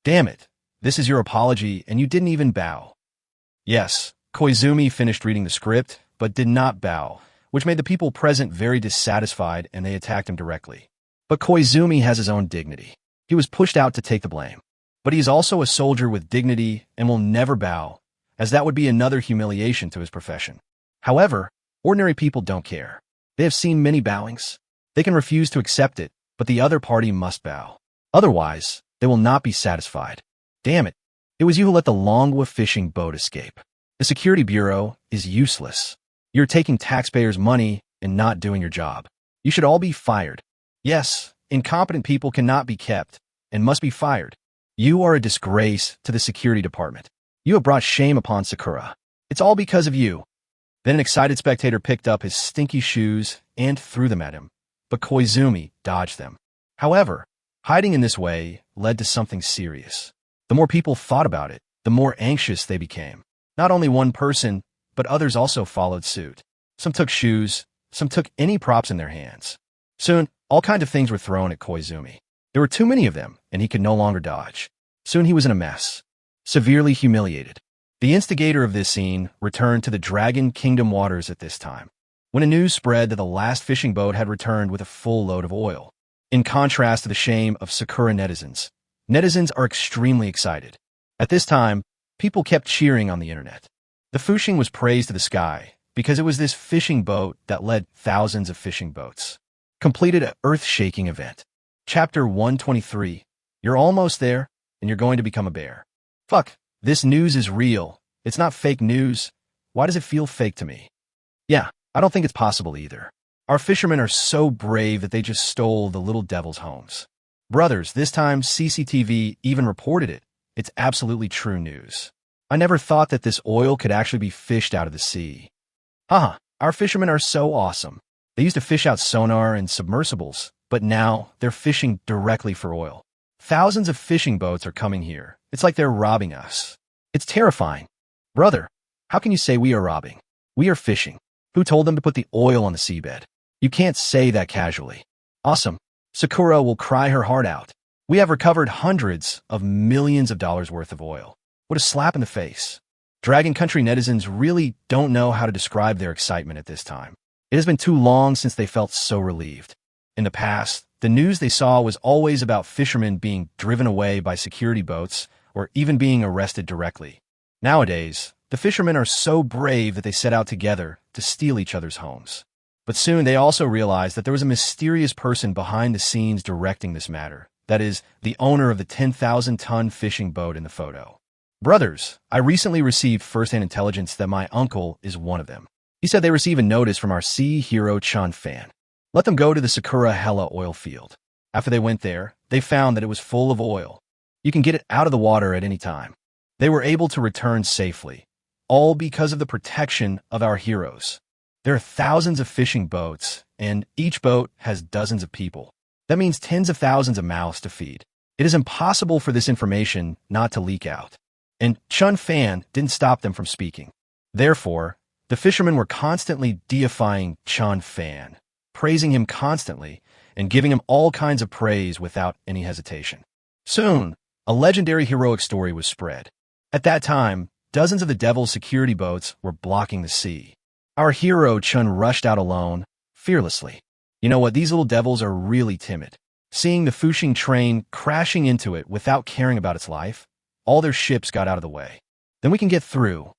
Damn it. This is your apology, and you didn't even bow. Yes, Koizumi finished reading the script, but did not bow, which made the people present very dissatisfied, and they attacked him directly. But Koizumi has his own dignity. He was pushed out to take the blame. But he is also a soldier with dignity and will never bow, as that would be another humiliation to his profession. However, ordinary people don't care. They have seen many bowings. They can refuse to accept it, but the other party must bow. Otherwise, they will not be satisfied. Damn it. It was you who let the Longwa fishing boat escape. The security bureau is useless. You're taking taxpayers' money and not doing your job. You should all be fired. Yes, incompetent people cannot be kept and must be fired. You are a disgrace to the security department. You have brought shame upon Sakura. It's all because of you. Then an excited spectator picked up his stinky shoes and threw them at him, but Koizumi dodged them. However, hiding in this way led to something serious. The more people thought about it, the more anxious they became. Not only one person, but others also followed suit. Some took shoes, some took any props in their hands. Soon, all kinds of things were thrown at Koizumi. There were too many of them, and he could no longer dodge. Soon he was in a mess, severely humiliated. The instigator of this scene returned to the Dragon Kingdom waters at this time, when a news spread that the last fishing boat had returned with a full load of oil. In contrast to the shame of Sakura netizens, netizens are extremely excited. At this time, people kept cheering on the internet. The fishing was praised to the sky because it was this fishing boat that led thousands of fishing boats. Completed an earth-shaking event. Chapter 123. You're almost there, and you're going to become a bear. Fuck, this news is real. It's not fake news. Why does it feel fake to me? Yeah, I don't think it's possible either. Our fishermen are so brave that they just stole the little devil's homes. Brothers, this time CCTV even reported it. It's absolutely true news. I never thought that this oil could actually be fished out of the sea. Haha, our fishermen are so awesome. They used to fish out sonar and submersibles, but now they're fishing directly for oil. Thousands of fishing boats are coming here. It's like they're robbing us. It's terrifying. Brother, how can you say we are robbing? We are fishing. Who told them to put the oil on the seabed? You can't say that casually. Awesome. Sakura will cry her heart out. We have recovered hundreds of millions of dollars worth of oil. What a slap in the face. Dragon Country netizens really don't know how to describe their excitement at this time. It has been too long since they felt so relieved. In the past, the news they saw was always about fishermen being driven away by security boats or even being arrested directly. Nowadays, the fishermen are so brave that they set out together to steal each other's homes. But soon they also realized that there was a mysterious person behind the scenes directing this matter. That is, the owner of the 10,000-ton fishing boat in the photo. Brothers, I recently received first-hand intelligence that my uncle is one of them. He said they receive a notice from our sea hero Chen Fan. Let them go to the Sakura Hella oil field. After they went there, they found that it was full of oil. You can get it out of the water at any time. They were able to return safely, all because of the protection of our heroes. There are thousands of fishing boats, and each boat has dozens of people. That means tens of thousands of mouths to feed. It is impossible for this information not to leak out. And Chen Fan didn't stop them from speaking. Therefore, the fishermen were constantly deifying Chen Fan, praising him constantly, and giving him all kinds of praise without any hesitation. Soon, a legendary heroic story was spread. At that time, dozens of the devil's security boats were blocking the sea. Our hero Chun rushed out alone, fearlessly. You know what, these little devils are really timid. Seeing the Fuxing train crashing into it without caring about its life, all their ships got out of the way. Then we can get through.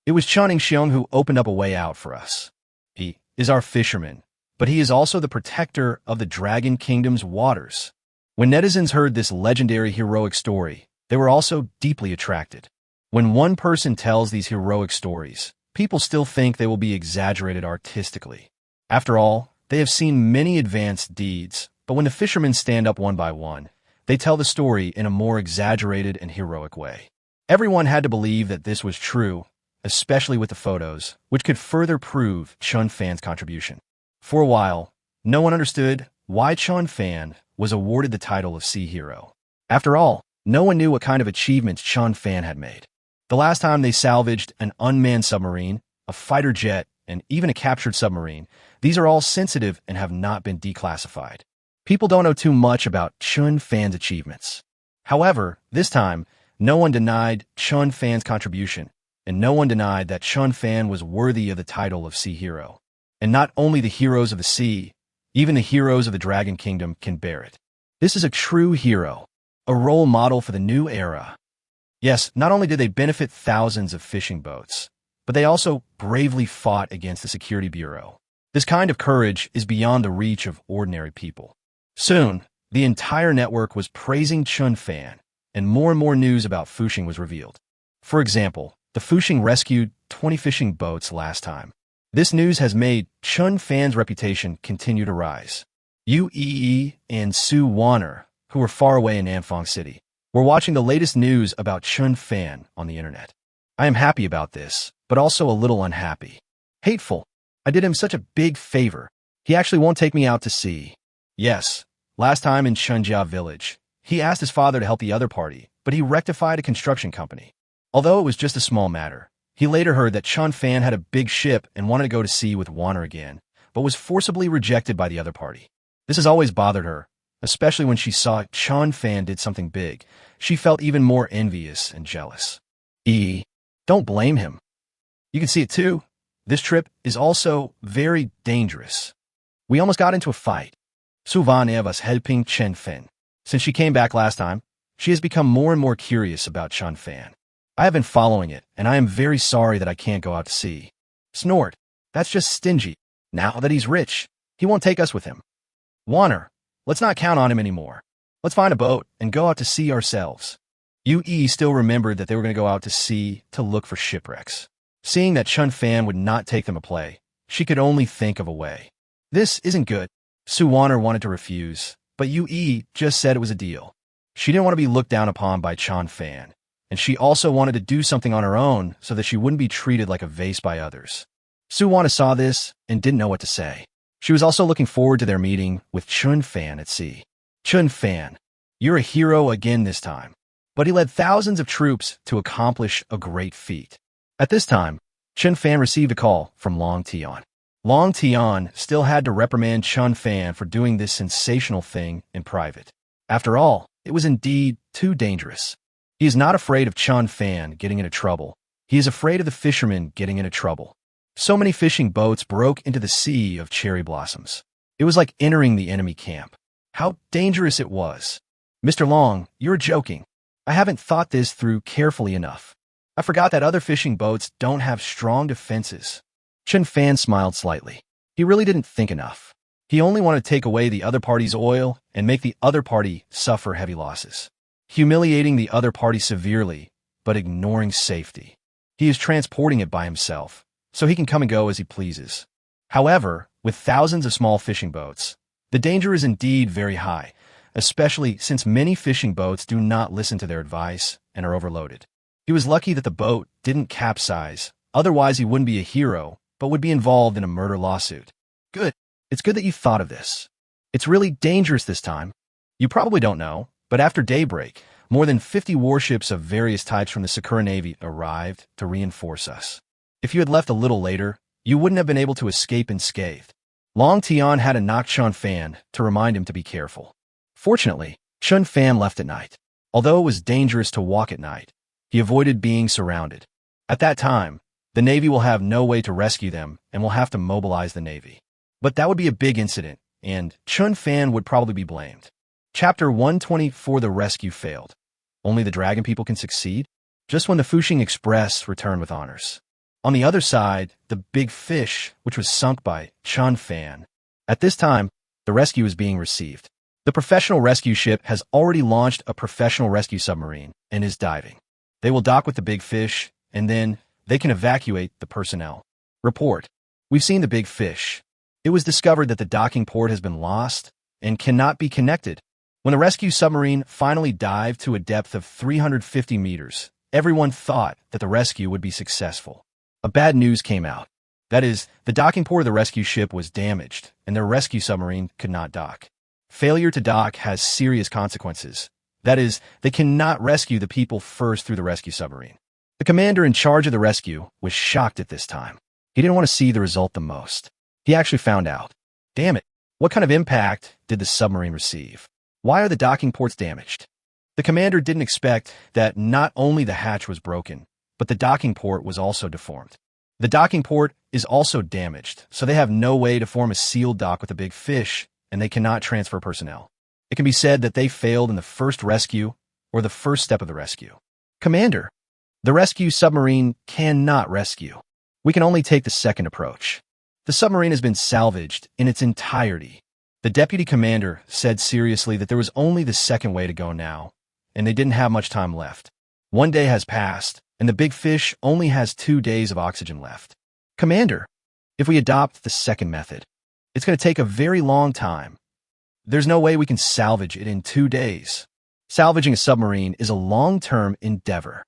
It was Chen Xiong who opened up a way out for us. He is our fisherman, but he is also the protector of the Dragon Kingdom's waters. When netizens heard this legendary heroic story, they were also deeply attracted. When one person tells these heroic stories, people still think they will be exaggerated artistically. After all, they have seen many advanced deeds, but when the fishermen stand up one by one, they tell the story in a more exaggerated and heroic way. Everyone had to believe that this was true, especially with the photos, which could further prove Chen Fan's contribution. For a while, no one understood why Chen Fan was awarded the title of Sea Hero. After all, no one knew what kind of achievements Chen Fan had made. The last time they salvaged an unmanned submarine, a fighter jet, and even a captured submarine, these are all sensitive and have not been declassified. People don't know too much about Chen Fan's achievements. However, this time, no one denied Chen Fan's contribution, and no one denied that Chen Fan was worthy of the title of Sea Hero. And not only the heroes of the sea, even the heroes of the Dragon Kingdom can bear it. This is a true hero, a role model for the new era. Yes, not only did they benefit thousands of fishing boats, but they also bravely fought against the Security Bureau. This kind of courage is beyond the reach of ordinary people. Soon, the entire network was praising Chen Fan, and more news about Fuxing was revealed. For example, the Fuxing rescued 20 fishing boats last time. This news has made Chen Fan's reputation continue to rise. Yu and Su Wanner, who were far away in Nanfang City, were watching the latest news about Chen Fan on the internet. I am happy about this, but also a little unhappy. Hateful. I did him such a big favor. He actually won't take me out to sea. Yes, last time in Shenzhou village, he asked his father to help the other party, but he rectified a construction company. Although it was just a small matter, he later heard that Chen Fan had a big ship and wanted to go to sea with Wanner again, but was forcibly rejected by the other party. This has always bothered her, especially when she saw Chen Fan did something big. She felt even more envious and jealous. Don't blame him. You can see it too. This trip is also very dangerous. We almost got into a fight. Su Van was helping Chen Fan. Since she came back last time, she has become more and more curious about Chen Fan. I have been following it, and I am very sorry that I can't go out to sea. Snort. That's just stingy. Now that he's rich, he won't take us with him. Wanner, let's not count on him anymore. Let's find a boat and go out to sea ourselves. Yu still remembered that they were going to go out to sea to look for shipwrecks. Seeing that Chen Fan would not take them a play, she could only think of a way. This isn't good. Su Wanner wanted to refuse, but Yu just said it was a deal. She didn't want to be looked down upon by Chen Fan, and she also wanted to do something on her own so that she wouldn't be treated like a vase by others. Su Wanner saw this and didn't know what to say. She was also looking forward to their meeting with Chen Fan at sea. Chen Fan, you're a hero again this time. But he led thousands of troops to accomplish a great feat. At this time, Chen Fan received a call from Long Tian. Long Tian still had to reprimand Chen Fan for doing this sensational thing in private. After all, it was indeed too dangerous. He is not afraid of Chen Fan getting into trouble. He is afraid of the fishermen getting into trouble. So many fishing boats broke into the sea of cherry blossoms. It was like entering the enemy camp. How dangerous it was. Mr. Long, you're joking. I haven't thought this through carefully enough. I forgot that other fishing boats don't have strong defenses. Chen Fan smiled slightly. He really didn't think enough. He only wanted to take away the other party's oil and make the other party suffer heavy losses, humiliating the other party severely, but ignoring safety. He is transporting it by himself, so he can come and go as he pleases. However, with thousands of small fishing boats, the danger is indeed very high, especially since many fishing boats do not listen to their advice and are overloaded. He was lucky that the boat didn't capsize, otherwise he wouldn't be a hero, but would be involved in a murder lawsuit. Good. It's good that you thought of this. It's really dangerous this time. You probably don't know, but after daybreak, more than 50 warships of various types from the Sakura Navy arrived to reinforce us. If you had left a little later, you wouldn't have been able to escape unscathed. Long Tian had to knock Chen Fan to remind him to be careful. Fortunately, Chen Fan left at night. Although it was dangerous to walk at night, he avoided being surrounded. At that time, the Navy will have no way to rescue them and will have to mobilize the Navy. But that would be a big incident, and Chen Fan would probably be blamed. Chapter 124. The rescue failed. Only the dragon people can succeed? Just when the Fuxing Express returned with honors. On the other side, the big fish, which was sunk by Chen Fan. At this time, the rescue is being received. The professional rescue ship has already launched a professional rescue submarine and is diving. They will dock with the big fish, and then they can evacuate the personnel. Report. We've seen the big fish. It was discovered that the docking port has been lost and cannot be connected. When the rescue submarine finally dived to a depth of 350 meters, everyone thought that the rescue would be successful. A bad news came out. That is, the docking port of the rescue ship was damaged, and their rescue submarine could not dock. Failure to dock has serious consequences. That is, they cannot rescue the people first through the rescue submarine. The commander in charge of the rescue was shocked at this time. He didn't want to see the result the most. He actually found out. Damn it, what kind of impact did the submarine receive? Why are the docking ports damaged? The commander didn't expect that not only the hatch was broken, but the docking port was also deformed. The docking port is also damaged, so they have no way to form a sealed dock with a big fish, and they cannot transfer personnel. It can be said that they failed in the first rescue or the first step of the rescue. Commander, the rescue submarine cannot rescue. We can only take the second approach. The submarine has been salvaged in its entirety. The deputy commander said seriously that there was only the second way to go now, and they didn't have much time left. 1 day has passed, and the big fish only has 2 days of oxygen left. Commander, if we adopt the second method, it's going to take a very long time. There's no way we can salvage it in 2 days. Salvaging a submarine is a long-term endeavor.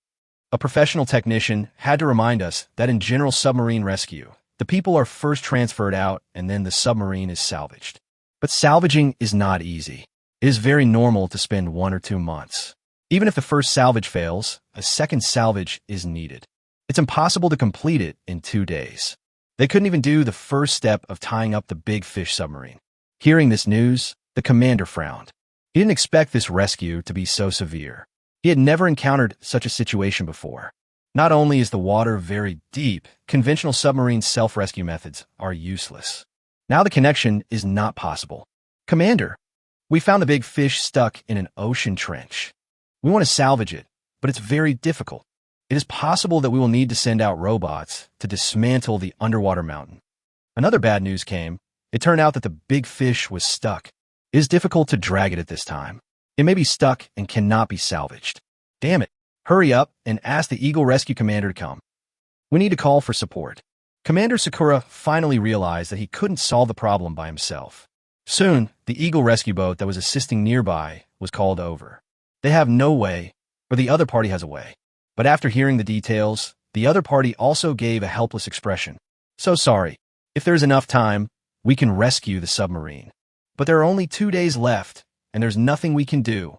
A professional technician had to remind us that in general submarine rescue, the people are first transferred out and then the submarine is salvaged. But salvaging is not easy. It is very normal to spend 1 or 2 months. Even if the first salvage fails, a second salvage is needed. It's impossible to complete it in 2 days. They couldn't even do the first step of tying up the big fish submarine. Hearing this news, the commander frowned. He didn't expect this rescue to be so severe. He had never encountered such a situation before. Not only is the water very deep, conventional submarine self-rescue methods are useless. Now the connection is not possible. Commander, we found the big fish stuck in an ocean trench. We want to salvage it, but it's very difficult. It is possible that we will need to send out robots to dismantle the underwater mountain. Another bad news came. It turned out that the big fish was stuck. It is difficult to drag it at this time. It may be stuck and cannot be salvaged. Damn it. Hurry up and ask the Eagle Rescue Commander to come. We need to call for support. Commander Sakura finally realized that he couldn't solve the problem by himself. Soon, the Eagle rescue boat that was assisting nearby was called over. They have no way, or the other party has a way. But after hearing the details, the other party also gave a helpless expression. So sorry. If there's enough time, we can rescue the submarine. But there are only 2 days left, and there's nothing we can do.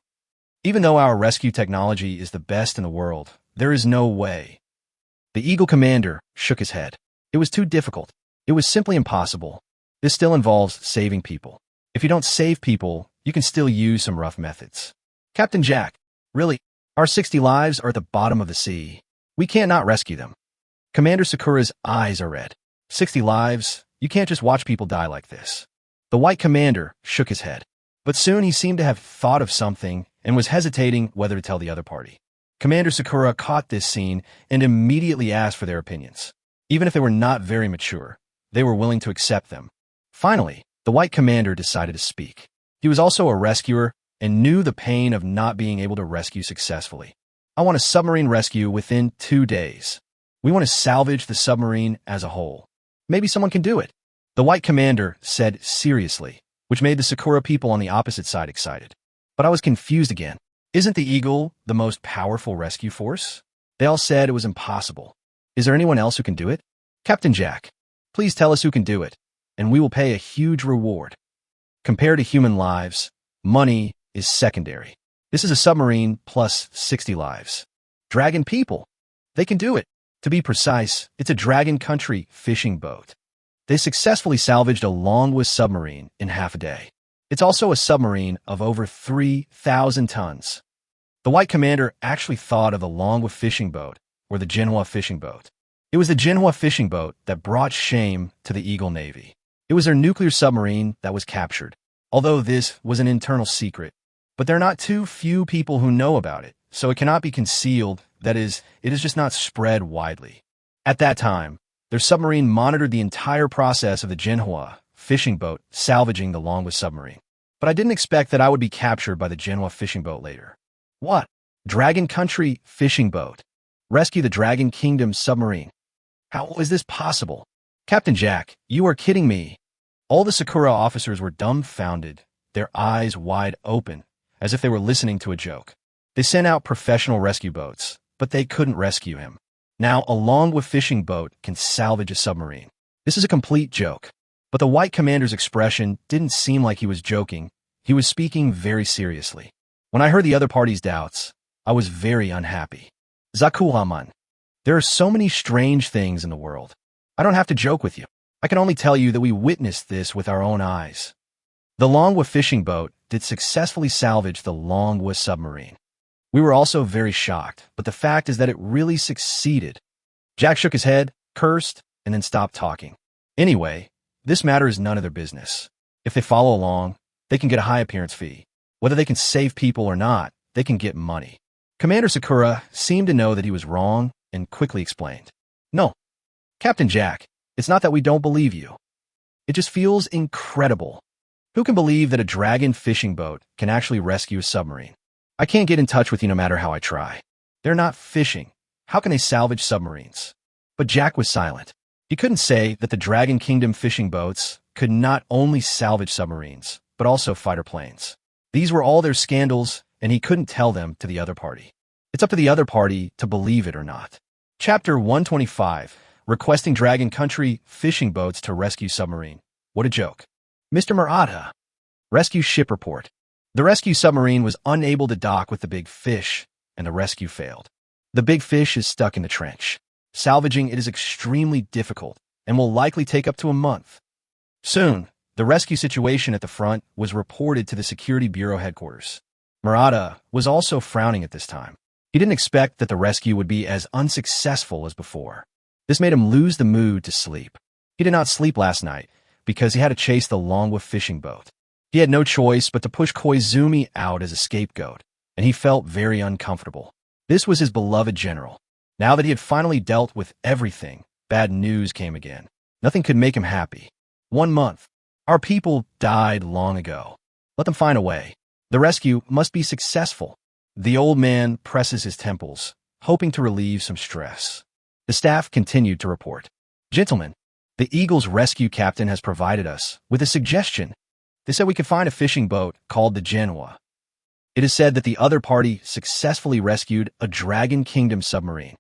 Even though our rescue technology is the best in the world, there is no way. The Eagle commander shook his head. It was too difficult. It was simply impossible. This still involves saving people. If you don't save people, you can still use some rough methods. Captain Jack, really, our 60 lives are at the bottom of the sea. We can't not rescue them. Commander Sakura's eyes are red. 60 lives? You can't just watch people die like this. The white commander shook his head. But soon he seemed to have thought of something and was hesitating whether to tell the other party. Commander Sakura caught this scene and immediately asked for their opinions. Even if they were not very mature, they were willing to accept them. Finally, the white commander decided to speak. He was also a rescuer and knew the pain of not being able to rescue successfully. I want a submarine rescue within 2 days. We want to salvage the submarine as a whole. Maybe someone can do it. The white commander said seriously, which made the Sakura people on the opposite side excited. But I was confused again. Isn't the Eagle the most powerful rescue force? They all said it was impossible. Is there anyone else who can do it? Captain Jack, please tell us who can do it, and we will pay a huge reward. Compared to human lives, money is secondary. This is a submarine plus 60 lives. Dragon people, they can do it. To be precise, it's a Dragon Country fishing boat. They successfully salvaged a Longwa submarine in half a day. It's also a submarine of over 3,000 tons. The white commander actually thought of the Longwa fishing boat, or the Jinhua fishing boat. It was the Jinhua fishing boat that brought shame to the Eagle Navy. It was their nuclear submarine that was captured, although this was an internal secret. But there are not too few people who know about it, so it cannot be concealed. That is, it is just not spread widely. At that time, their submarine monitored the entire process of the Jinhua fishing boat salvaging the Longwa submarine. But I didn't expect that I would be captured by the Jinhua fishing boat later. What? Dragon Country fishing boat. Rescue the Dragon Kingdom submarine. How is this possible? Captain Jack, you are kidding me. All the Sakura officers were dumbfounded, their eyes wide open, as if they were listening to a joke. They sent out professional rescue boats, but they couldn't rescue him. Now, a Longwa fishing boat can salvage a submarine. This is a complete joke. But the white commander's expression didn't seem like he was joking. He was speaking very seriously. When I heard the other party's doubts, I was very unhappy. Zakulaman, there are so many strange things in the world. I don't have to joke with you. I can only tell you that we witnessed this with our own eyes. The Longwa fishing boat did successfully salvage the Longwa submarine. We were also very shocked, but the fact is that it really succeeded. Jack shook his head, cursed, and then stopped talking. Anyway, this matter is none of their business. If they follow along, they can get a high appearance fee. Whether they can save people or not, they can get money. Commander Sakura seemed to know that he was wrong and quickly explained. No, Captain Jack, it's not that we don't believe you. It just feels incredible. Who can believe that a dragon fishing boat can actually rescue a submarine? I can't get in touch with you no matter how I try. They're not fishing. How can they salvage submarines? But Jack was silent. He couldn't say that the Dragon Kingdom fishing boats could not only salvage submarines, but also fighter planes. These were all their scandals, and he couldn't tell them to the other party. It's up to the other party to believe it or not. Chapter 125, Requesting Dragon Country Fishing Boats to Rescue Submarine. What a joke. Mr. Murata. Rescue Ship Report. The rescue submarine was unable to dock with the big fish, and the rescue failed. The big fish is stuck in the trench. Salvaging it is extremely difficult, and will likely take up to a month. Soon, the rescue situation at the front was reported to the Security Bureau headquarters. Murata was also frowning at this time. He didn't expect that the rescue would be as unsuccessful as before. This made him lose the mood to sleep. He did not sleep last night because he had to chase the Longwa fishing boat. He had no choice but to push Koizumi out as a scapegoat, and he felt very uncomfortable. This was his beloved general. Now that he had finally dealt with everything, bad news came again. Nothing could make him happy. 1 month. Our people died long ago. Let them find a way. The rescue must be successful. The old man presses his temples, hoping to relieve some stress. The staff continued to report. Gentlemen, the Eagle's rescue captain has provided us with a suggestion. They said we could find a fishing boat called the Manhwa. It is said that the other party successfully rescued a Dragon Kingdom submarine.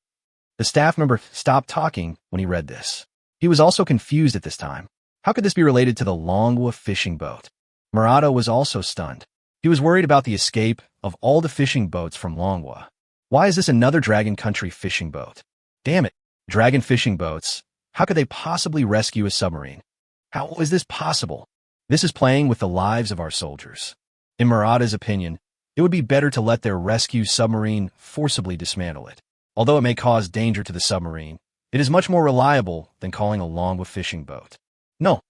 The staff member stopped talking when he read this. He was also confused at this time. How could this be related to the Longwa fishing boat? Murata was also stunned. He was worried about the escape of all the fishing boats from Longwa. Why is this another Dragon Country fishing boat? Damn it, dragon fishing boats. How could they possibly rescue a submarine? How is this possible? This is playing with the lives of our soldiers. In Murata's opinion, it would be better to let their rescue submarine forcibly dismantle it. Although it may cause danger to the submarine, it is much more reliable than calling a Longwa fishing boat. No.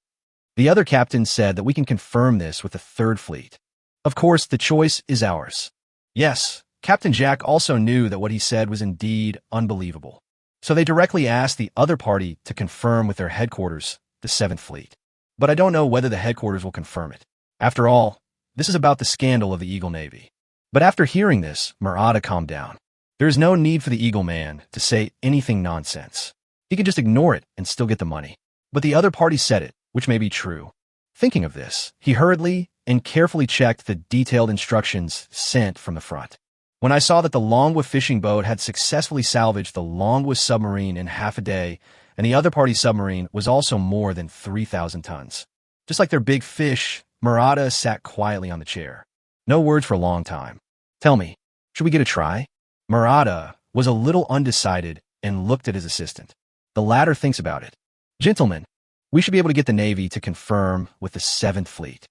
The other captain said that we can confirm this with the Third Fleet. Of course, the choice is ours. Yes, Captain Jack also knew that what he said was indeed unbelievable. So they directly asked the other party to confirm with their headquarters, the Seventh Fleet. But I don't know whether the headquarters will confirm it. After all, this is about the scandal of the Eagle Navy. But after hearing this, Murata calmed down. There is no need for the Eagle Man to say anything nonsense. He can just ignore it and still get the money. But the other party said it, which may be true. Thinking of this, he hurriedly and carefully checked the detailed instructions sent from the front. When I saw that the Longwa fishing boat had successfully salvaged the Longwa submarine in half a day, and the other party's submarine was also more than 3,000 tons. Just like their big fish, Murata sat quietly on the chair. No words for a long time. Tell me, should we get a try? Murata was a little undecided and looked at his assistant. The latter thinks about it. Gentlemen, we should be able to get the Navy to confirm with the Seventh Fleet.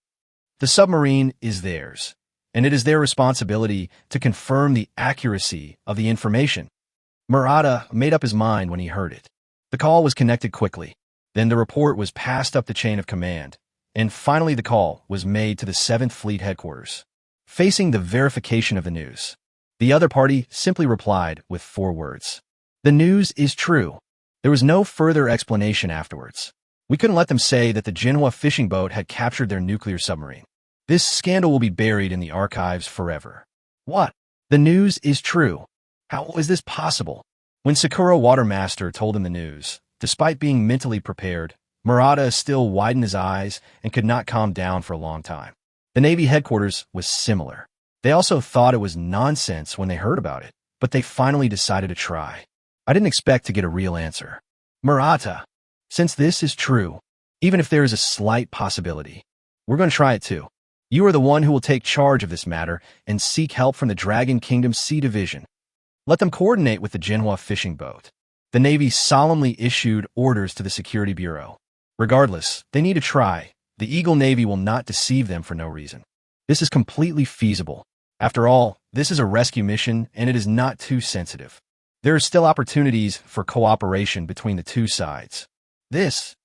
The submarine is theirs, and it is their responsibility to confirm the accuracy of the information. Murata made up his mind when he heard it. The call was connected quickly. Then the report was passed up the chain of command, and finally the call was made to the Seventh Fleet headquarters. Facing the verification of the news, the other party simply replied with 4 words. The news is true. There was no further explanation afterwards. We couldn't let them say that the Manhwa fishing boat had captured their nuclear submarine. This scandal will be buried in the archives forever. What? The news is true. How is this possible? When Sakura Watermaster told him the news, despite being mentally prepared, Murata still widened his eyes and could not calm down for a long time. The Navy headquarters was similar. They also thought it was nonsense when they heard about it, but they finally decided to try. I didn't expect to get a real answer. Murata, since this is true, even if there is a slight possibility, we're going to try it too. You are the one who will take charge of this matter and seek help from the Dragon Kingdom Sea Division. Let them coordinate with the Manhwa fishing boat. The Navy solemnly issued orders to the Security Bureau. Regardless, they need to try. The Eagle Navy will not deceive them for no reason. This is completely feasible. After all, this is a rescue mission and it is not too sensitive. There are still opportunities for cooperation between the two sides. Yes.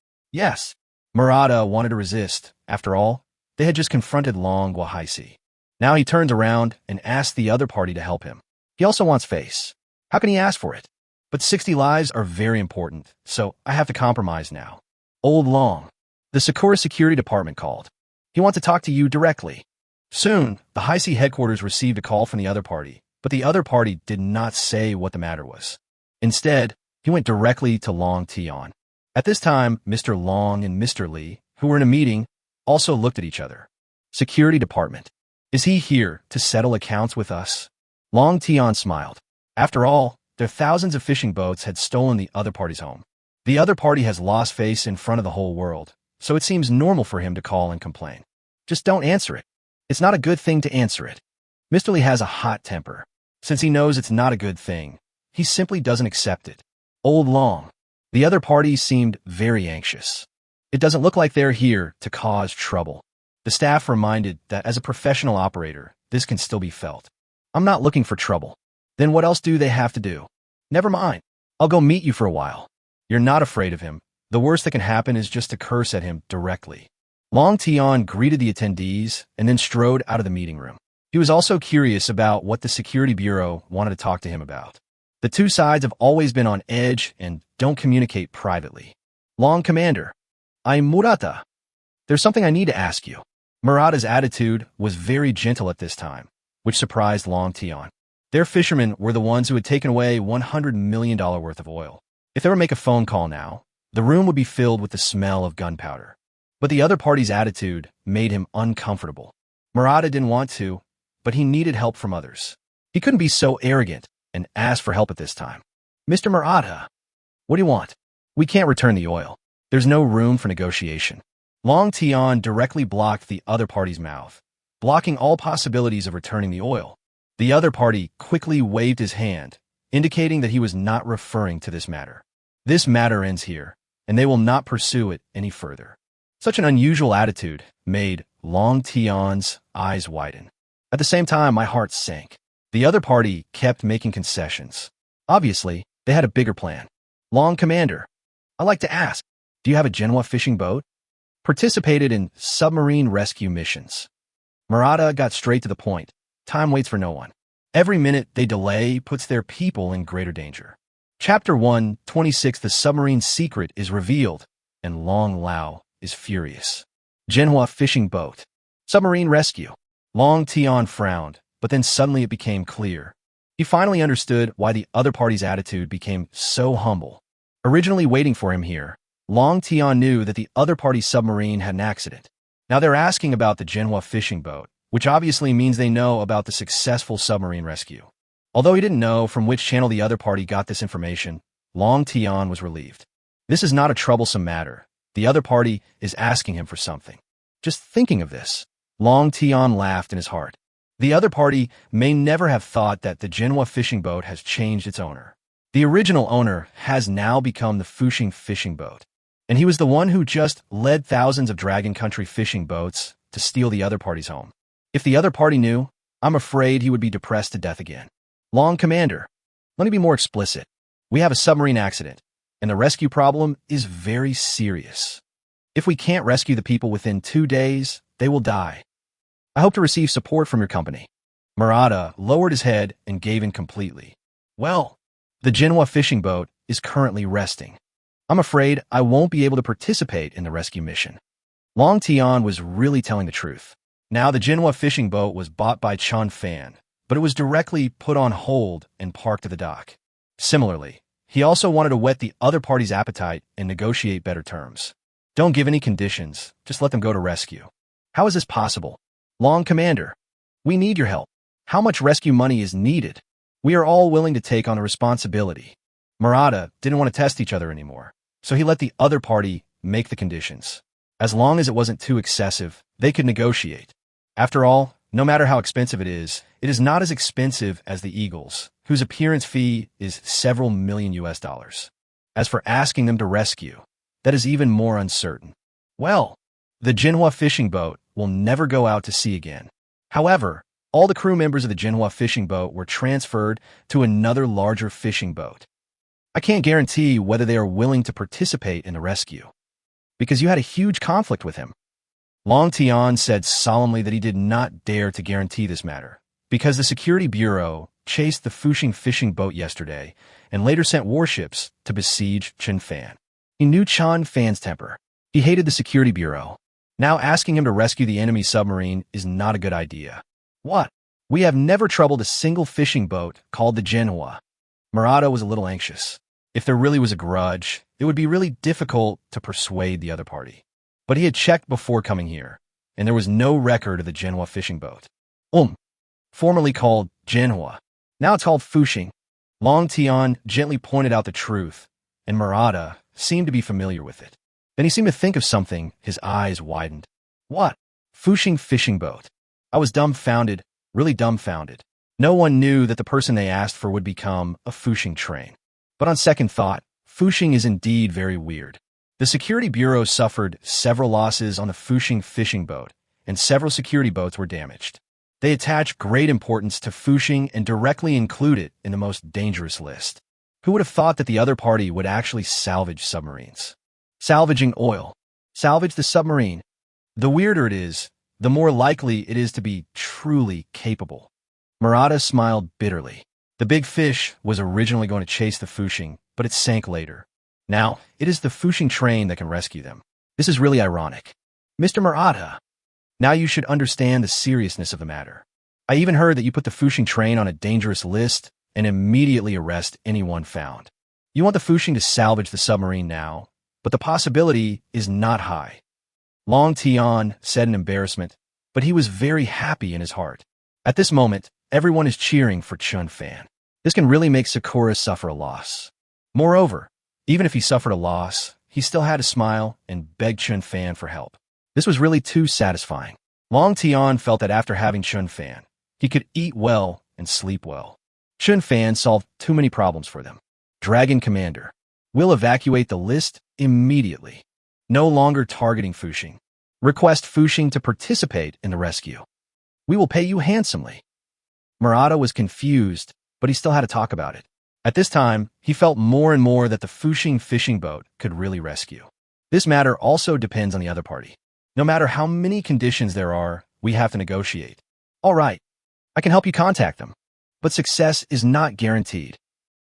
Murata wanted to resist. After all, they had just confronted Long Wahaisi. Now he turns around and asks the other party to help him. He also wants face. How can he ask for it? But 60 lives are very important, so I have to compromise now. Old Long. The Sakura Security Department called. He wants to talk to you directly. Soon, the High Sea headquarters received a call from the other party, but the other party did not say what the matter was. Instead, he went directly to Long Tian. At this time, Mr. Long and Mr. Lee, who were in a meeting, also looked at each other. Security Department. Is he here to settle accounts with us? Long Tian smiled. After all, their thousands of fishing boats had stolen the other party's home. The other party has lost face in front of the whole world, so it seems normal for him to call and complain. Just don't answer it. It's not a good thing to answer it. Mr. Lee has a hot temper. Since he knows it's not a good thing, he simply doesn't accept it. Old Long. The other party seemed very anxious. It doesn't look like they're here to cause trouble. The staff reminded that as a professional operator, this can still be felt. I'm not looking for trouble. Then what else do they have to do? Never mind. I'll go meet you for a while. You're not afraid of him. The worst that can happen is just to curse at him directly. Long Tian greeted the attendees and then strode out of the meeting room. He was also curious about what the Security Bureau wanted to talk to him about. The two sides have always been on edge and don't communicate privately. Long Commander. I'm Murata. There's something I need to ask you. Murata's attitude was very gentle at this time, which surprised Long Tian. Their fishermen were the ones who had taken away $100 million worth of oil. If they were to make a phone call now, the room would be filled with the smell of gunpowder. But the other party's attitude made him uncomfortable. Murata didn't want to, but he needed help from others. He couldn't be so arrogant and ask for help at this time. Mr. Murata, what do you want? We can't return the oil. There's no room for negotiation. Long Tian directly blocked the other party's mouth, blocking all possibilities of returning the oil. The other party quickly waved his hand, indicating that he was not referring to this matter. This matter ends here, and they will not pursue it any further. Such an unusual attitude made Long Tian's eyes widen. At the same time, my heart sank. The other party kept making concessions. Obviously, they had a bigger plan. Long Commander, I'd like to ask, do you have a manhwa fishing boat? Participated in submarine rescue missions. Murata got straight to the point. Time waits for no one. Every minute they delay puts their people in greater danger. Chapter 126 The Submarine Secret is revealed, and Long Lao is furious. Manhwa fishing boat. Submarine rescue. Long Tian frowned, but then suddenly it became clear. He finally understood why the other party's attitude became so humble. Originally waiting for him here, Long Tian knew that the other party's submarine had an accident. Now they're asking about the manhwa fishing boat, which obviously means they know about the successful submarine rescue. Although he didn't know from which channel the other party got this information, Long Tian was relieved. This is not a troublesome matter. The other party is asking him for something. Just thinking of this, Long Tian laughed in his heart. The other party may never have thought that the manhwa fishing boat has changed its owner. The original owner has now become the Fushing fishing boat, and he was the one who just led thousands of Dragon Country fishing boats to steal the other party's home. If the other party knew, I'm afraid he would be depressed to death again. Long Commander, let me be more explicit. We have a submarine accident, and the rescue problem is very serious. If we can't rescue the people within 2 days, they will die. I hope to receive support from your company. Murata lowered his head and gave in completely. Well, the manhwa fishing boat is currently resting. I'm afraid I won't be able to participate in the rescue mission. Long Tian was really telling the truth. Now the manhwa fishing boat was bought by Chen Fan, but it was directly put on hold and parked at the dock. Similarly, he also wanted to whet the other party's appetite and negotiate better terms. Don't give any conditions, just let them go to rescue. How is this possible? Long Commander, we need your help. How much rescue money is needed? We are all willing to take on the responsibility. Murata didn't want to test each other anymore, so he let the other party make the conditions. As long as it wasn't too excessive, they could negotiate. After all, no matter how expensive it is not as expensive as the Eagles, whose appearance fee is several million US. As for asking them to rescue, that is even more uncertain. Well, the manhwa fishing boat will never go out to sea again. However, all the crew members of the manhwa fishing boat were transferred to another larger fishing boat. I can't guarantee whether they are willing to participate in the rescue, because you had a huge conflict with him. Long Tian said solemnly that he did not dare to guarantee this matter, because the Security Bureau chased the Fuxing fishing boat yesterday and later sent warships to besiege Chen Fan. He knew Chen Fan's temper. He hated the security bureau. Now asking him to rescue the enemy submarine is not a good idea. What? We have never troubled a single fishing boat called the manhwa. Murata was a little anxious. If there really was a grudge, it would be really difficult to persuade the other party. But he had checked before coming here, and there was no record of the manhwa fishing boat. Formerly called manhwa. Now it's called Fuxing. Long Tian gently pointed out the truth, and Murata seemed to be familiar with it. Then he seemed to think of something. His eyes widened. What? Fuxing fishing boat. I was dumbfounded, really dumbfounded. No one knew that the person they asked for would become a Fuxing train. But on second thought, Fuxing is indeed very weird. The security bureau suffered several losses on the Fuxing fishing boat, and several security boats were damaged. They attach great importance to Fuxing and directly include it in the most dangerous list. Who would have thought that the other party would actually salvage submarines? Salvaging oil. Salvage the submarine. The weirder it is, the more likely it is to be truly capable. Murata smiled bitterly. The big fish was originally going to chase the Fuxing, but it sank later. Now, it is the Fuxing train that can rescue them. This is really ironic. Mr. Murata, now you should understand the seriousness of the matter. I even heard that you put the Fuxing train on a dangerous list and immediately arrest anyone found. You want the Fuxing to salvage the submarine now, but the possibility is not high. Long Tian said in embarrassment, but he was very happy in his heart. At this moment, everyone is cheering for Chen Fan. This can really make Sakura suffer a loss. Moreover, even if he suffered a loss, he still had to smile and beg Chen Fan for help. This was really too satisfying. Long Tian felt that after having Chen Fan, he could eat well and sleep well. Chen Fan solved too many problems for them. Dragon Commander. Will evacuate the list immediately. No longer targeting Fuxing. Request Fuxing to participate in the rescue. We will pay you handsomely. Murata was confused, but he still had to talk about it. At this time, he felt more and more that the Fuxing fishing boat could really rescue. This matter also depends on the other party. No matter how many conditions there are, we have to negotiate. All right, I can help you contact them. But success is not guaranteed.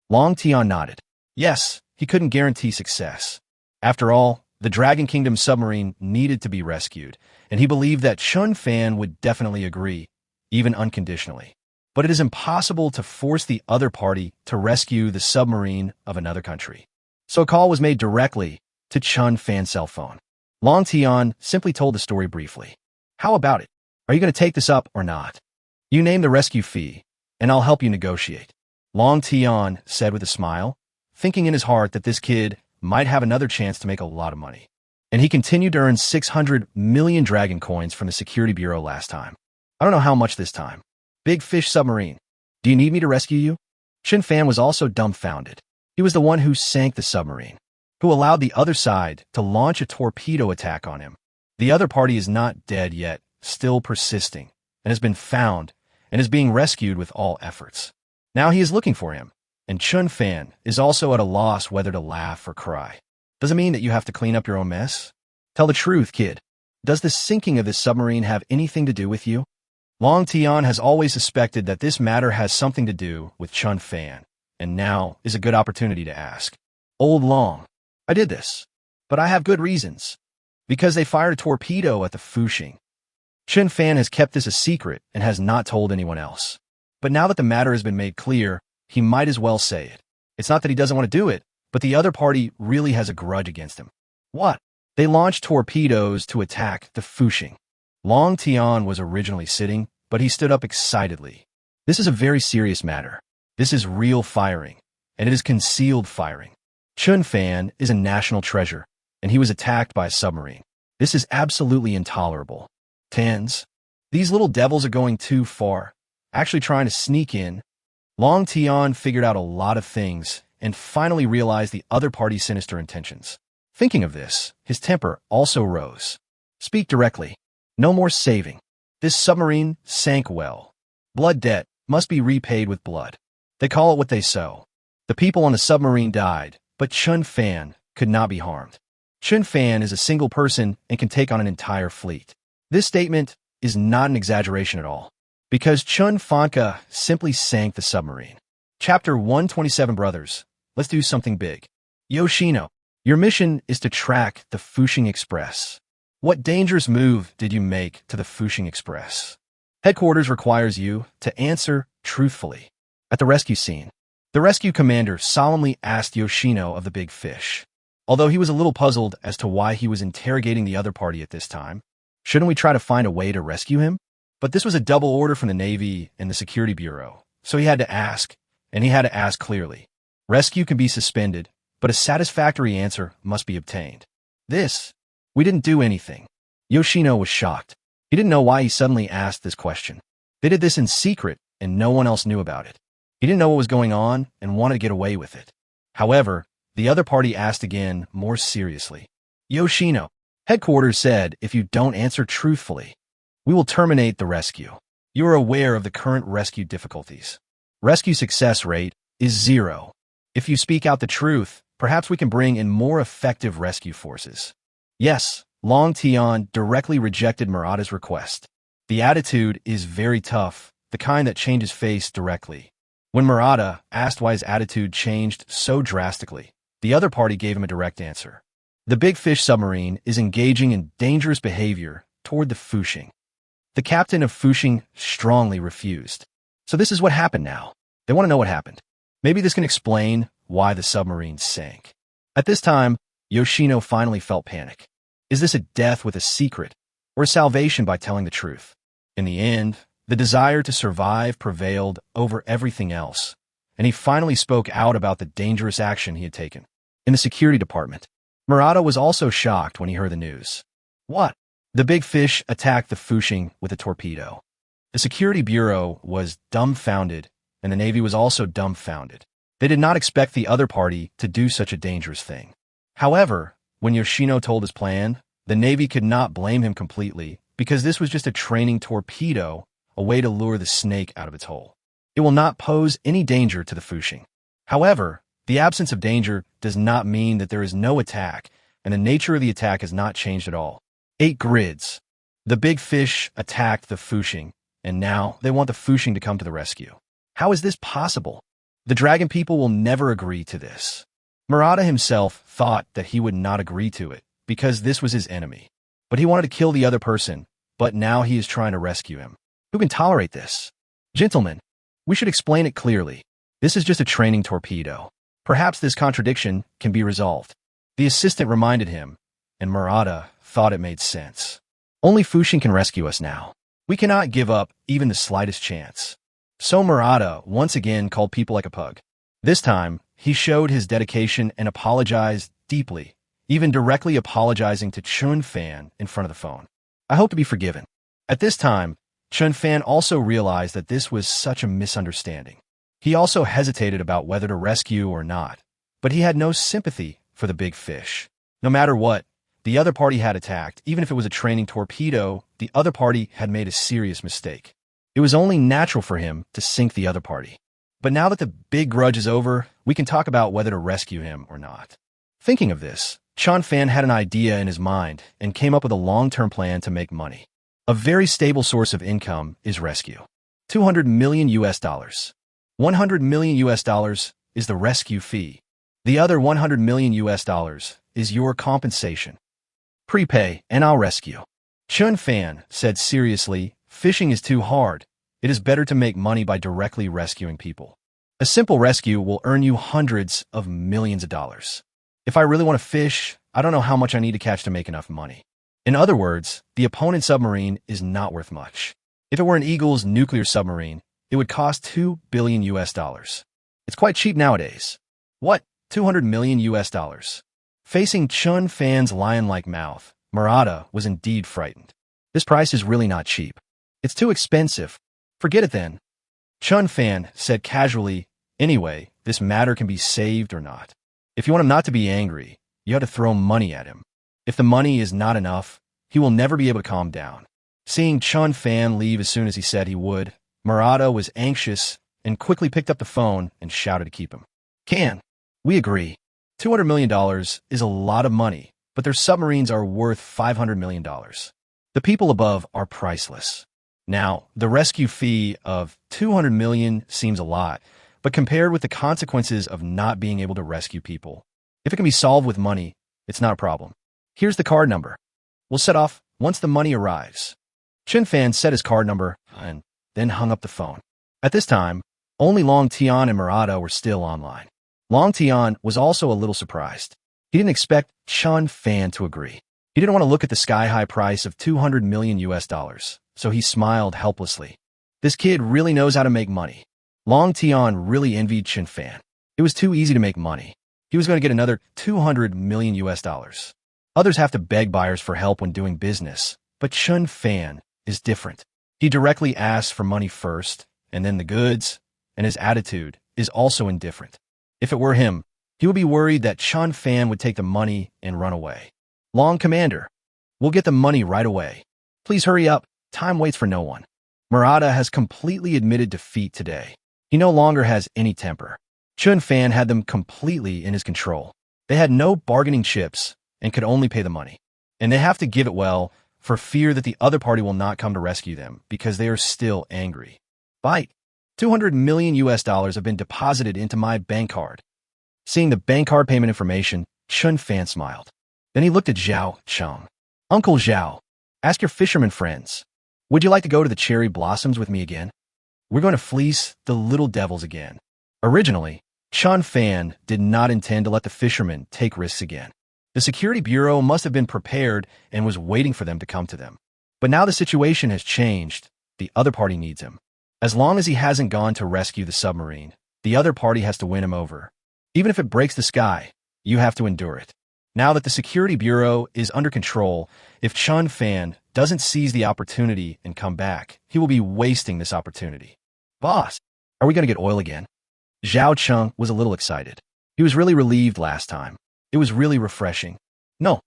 Long Tian nodded. Yes, he couldn't guarantee success. After all, the Dragon Kingdom submarine needed to be rescued, and he believed that Chen Fan would definitely agree, even unconditionally. But it is impossible to force the other party to rescue the submarine of another country. So a call was made directly to Chen Fan's cell phone. Long Tian simply told the story briefly. How about it? Are you going to take this up or not? You name the rescue fee, and I'll help you negotiate. Long Tian said with a smile, thinking in his heart that this kid might have another chance to make a lot of money. And he continued to earn 600 million dragon coins from the security bureau last time. I don't know how much this time. Big fish submarine. Do you need me to rescue you? Chen Fan was also dumbfounded. He was the one who sank the submarine, who allowed the other side to launch a torpedo attack on him. The other party is not dead yet, still persisting, and has been found, and is being rescued with all efforts. Now he is looking for him, and Chen Fan is also at a loss whether to laugh or cry. Does it mean that you have to clean up your own mess? Tell the truth, kid. Does the sinking of this submarine have anything to do with you? Long Tian has always suspected that this matter has something to do with Chen Fan, and now is a good opportunity to ask. Old Long, I did this, but I have good reasons. Because they fired a torpedo at the Fuxing. Chen Fan has kept this a secret and has not told anyone else. But now that the matter has been made clear, he might as well say it. It's not that he doesn't want to do it, but the other party really has a grudge against him. What? They launched torpedoes to attack the Fuxing. Long Tian was originally sitting, but he stood up excitedly. This is a very serious matter. This is real firing, and it is concealed firing. Chen Fan is a national treasure, and he was attacked by a submarine. This is absolutely intolerable. Tens. These little devils are going too far, actually trying to sneak in. Long Tian figured out a lot of things and finally realized the other party's sinister intentions. Thinking of this, his temper also rose. Speak directly. No more saving. This submarine sank well. Blood debt must be repaid with blood. They call it what they sow. The people on the submarine died, but Chen Fan could not be harmed. Chen Fan is a single person and can take on an entire fleet. This statement is not an exaggeration at all. Because Chen Fan simply sank the submarine. Chapter 127 Brothers, let's do something big. Yoshino, your mission is to track the Fuxing Express. What dangerous move did you make to the Fuxing Express? Headquarters requires you to answer truthfully. At the rescue scene, the rescue commander solemnly asked Yoshino of the big fish. Although he was a little puzzled as to why he was interrogating the other party at this time, shouldn't we try to find a way to rescue him? But this was a double order from the Navy and the Security Bureau, so he had to ask, and he had to ask clearly. Rescue can be suspended, but a satisfactory answer must be obtained. We didn't do anything. Yoshino was shocked. He didn't know why he suddenly asked this question. They did this in secret, and no one else knew about it. He didn't know what was going on and wanted to get away with it. However, the other party asked again, more seriously. Yoshino, headquarters said if you don't answer truthfully, we will terminate the rescue. You are aware of the current rescue difficulties. Rescue success rate is 0. If you speak out the truth, perhaps we can bring in more effective rescue forces. Yes, Long Tian directly rejected Murata's request. The attitude is very tough, the kind that changes face directly. When Murata asked why his attitude changed so drastically, the other party gave him a direct answer. The big fish submarine is engaging in dangerous behavior toward the Fuxing. The captain of Fuxing strongly refused. So this is what happened now. They want to know what happened. Maybe this can explain why the submarine sank. At this time, Yoshino finally felt panic. Is this a death with a secret, or a salvation by telling the truth? In the end, the desire to survive prevailed over everything else, and he finally spoke out about the dangerous action he had taken. In the security department, Murata was also shocked when he heard the news. What? The big fish attacked the Fuxing with a torpedo. The Security Bureau was dumbfounded, and the Navy was also dumbfounded. They did not expect the other party to do such a dangerous thing. However, when Yoshino told his plan, the Navy could not blame him completely because this was just a training torpedo, a way to lure the snake out of its hole. It will not pose any danger to the Fuxing. However, the absence of danger does not mean that there is no attack, and the nature of the attack has not changed at all. 8 grids. The big fish attacked the Fuxing, and now they want the Fuxing to come to the rescue. How is this possible? The dragon people will never agree to this. Murata himself thought that he would not agree to it, because this was his enemy. But he wanted to kill the other person, but now he is trying to rescue him. Who can tolerate this? Gentlemen, we should explain it clearly. This is just a training torpedo. Perhaps this contradiction can be resolved. The assistant reminded him, and Murata thought it made sense. Only Fuxing can rescue us now. We cannot give up even the slightest chance. So Murata once again called people like a pug. This time, he showed his dedication and apologized deeply, even directly apologizing to Chen Fan in front of the phone. I hope to be forgiven. At this time, Chen Fan also realized that this was such a misunderstanding. He also hesitated about whether to rescue or not, but he had no sympathy for the big fish. No matter what, the other party had attacked. Even if it was a training torpedo, the other party had made a serious mistake. It was only natural for him to sink the other party. But now that the big grudge is over, we can talk about whether to rescue him or not. Thinking of this, Chen Fan had an idea in his mind and came up with a long-term plan to make money. A very stable source of income is rescue. $200 million. $100 million is the rescue fee. The other $100 million is your compensation. Prepay, and I'll rescue. Chen Fan said seriously, fishing is too hard. It is better to make money by directly rescuing people. A simple rescue will earn you hundreds of millions of dollars. If I really want to fish, I don't know how much I need to catch to make enough money. In other words, the opponent's submarine is not worth much. If it were an Eagle's nuclear submarine, it would cost $2 billion. It's quite cheap nowadays. What? $200 million. Facing Chen Fan's lion-like mouth, Murata was indeed frightened. This price is really not cheap. It's too expensive. Forget it then. Chen Fan said casually, anyway, this matter can be saved or not. If you want him not to be angry, you have to throw money at him. If the money is not enough, he will never be able to calm down. Seeing Chen Fan leave as soon as he said he would, Murata was anxious and quickly picked up the phone and shouted to keep him. We agree. $200 million is a lot of money, but their submarines are worth $500 million. The people above are priceless. Now, the rescue fee of 200 million seems a lot, but compared with the consequences of not being able to rescue people, if it can be solved with money, it's not a problem. Here's the card number. We'll set off once the money arrives. Chen Fan said his card number and then hung up the phone. At this time, only Long Tian and Murata were still online. Long Tian was also a little surprised. He didn't expect Chen Fan to agree. He didn't want to look at the sky-high price of 200 million US dollars, so he smiled helplessly. This kid really knows how to make money. Long Tian really envied Chen Fan. It was too easy to make money. He was going to get another 200 million US dollars. Others have to beg buyers for help when doing business, but Chen Fan is different. He directly asks for money first, and then the goods, and his attitude is also indifferent. If it were him, he would be worried that Chen Fan would take the money and run away. Long Commander, we'll get the money right away. Please hurry up, time waits for no one. Murata has completely admitted defeat today. He no longer has any temper. Chen Fan had them completely in his control. They had no bargaining chips and could only pay the money. And they have to give it well for fear that the other party will not come to rescue them because they are still angry. Bite. 200 million US dollars have been deposited into my bank card. Seeing the bank card payment information, Chen Fan smiled. Then he looked at Zhao Cheng. Uncle Zhao, ask your fisherman friends. Would you like to go to the cherry blossoms with me again? We're going to fleece the little devils again. Originally, Chen Fan did not intend to let the fishermen take risks again. The Security Bureau must have been prepared and was waiting for them to come to them. But now the situation has changed. The other party needs him. As long as he hasn't gone to rescue the submarine, the other party has to win him over. Even if it breaks the sky, you have to endure it. Now that the Security Bureau is under control, if Chen Fan doesn't seize the opportunity and come back, he will be wasting this opportunity. Boss, are we going to get oil again? Zhao Cheng was a little excited. He was really relieved last time. It was really refreshing. No,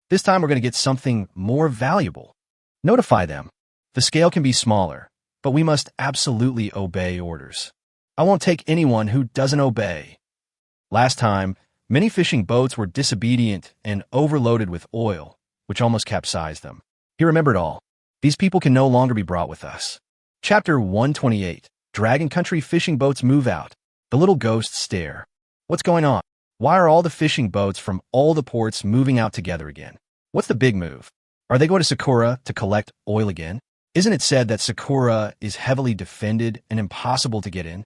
this time we're going to get something more valuable. Notify them. The scale can be smaller, but we must absolutely obey orders. I won't take anyone who doesn't obey. Last time, many fishing boats were disobedient and overloaded with oil, which almost capsized them. He remembered all. These people can no longer be brought with us. Chapter 128. Dragon Country fishing boats move out. The little ghosts stare. What's going on? Why are all the fishing boats from all the ports moving out together again? What's the big move? Are they going to Sakura to collect oil again? Isn't it said that Sakura is heavily defended and impossible to get in?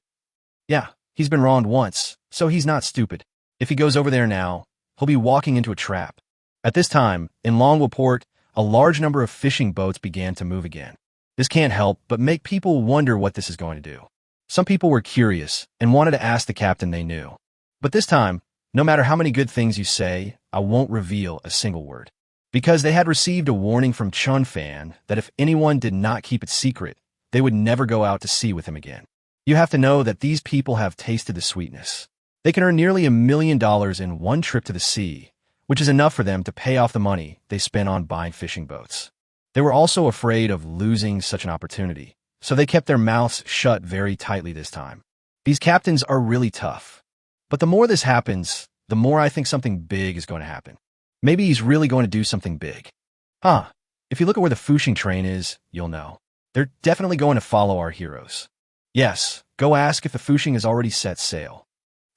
Yeah, he's been wronged once, so he's not stupid. If he goes over there now, he'll be walking into a trap. At this time, in Longwo Port, a large number of fishing boats began to move again. This can't help but make people wonder what this is going to do. Some people were curious and wanted to ask the captain they knew. But this time, no matter how many good things you say, I won't reveal a single word. Because they had received a warning from Chen Fan that if anyone did not keep it secret, they would never go out to sea with him again. You have to know that these people have tasted the sweetness. They can earn nearly $1 million in one trip to the sea, which is enough for them to pay off the money they spent on buying fishing boats. They were also afraid of losing such an opportunity, so they kept their mouths shut very tightly this time. These captains are really tough. But the more this happens, the more I think something big is going to happen. Maybe he's really going to do something big. If you look at where the Fushing train is, you'll know. They're definitely going to follow our heroes. Yes, go ask if the Fushing has already set sail.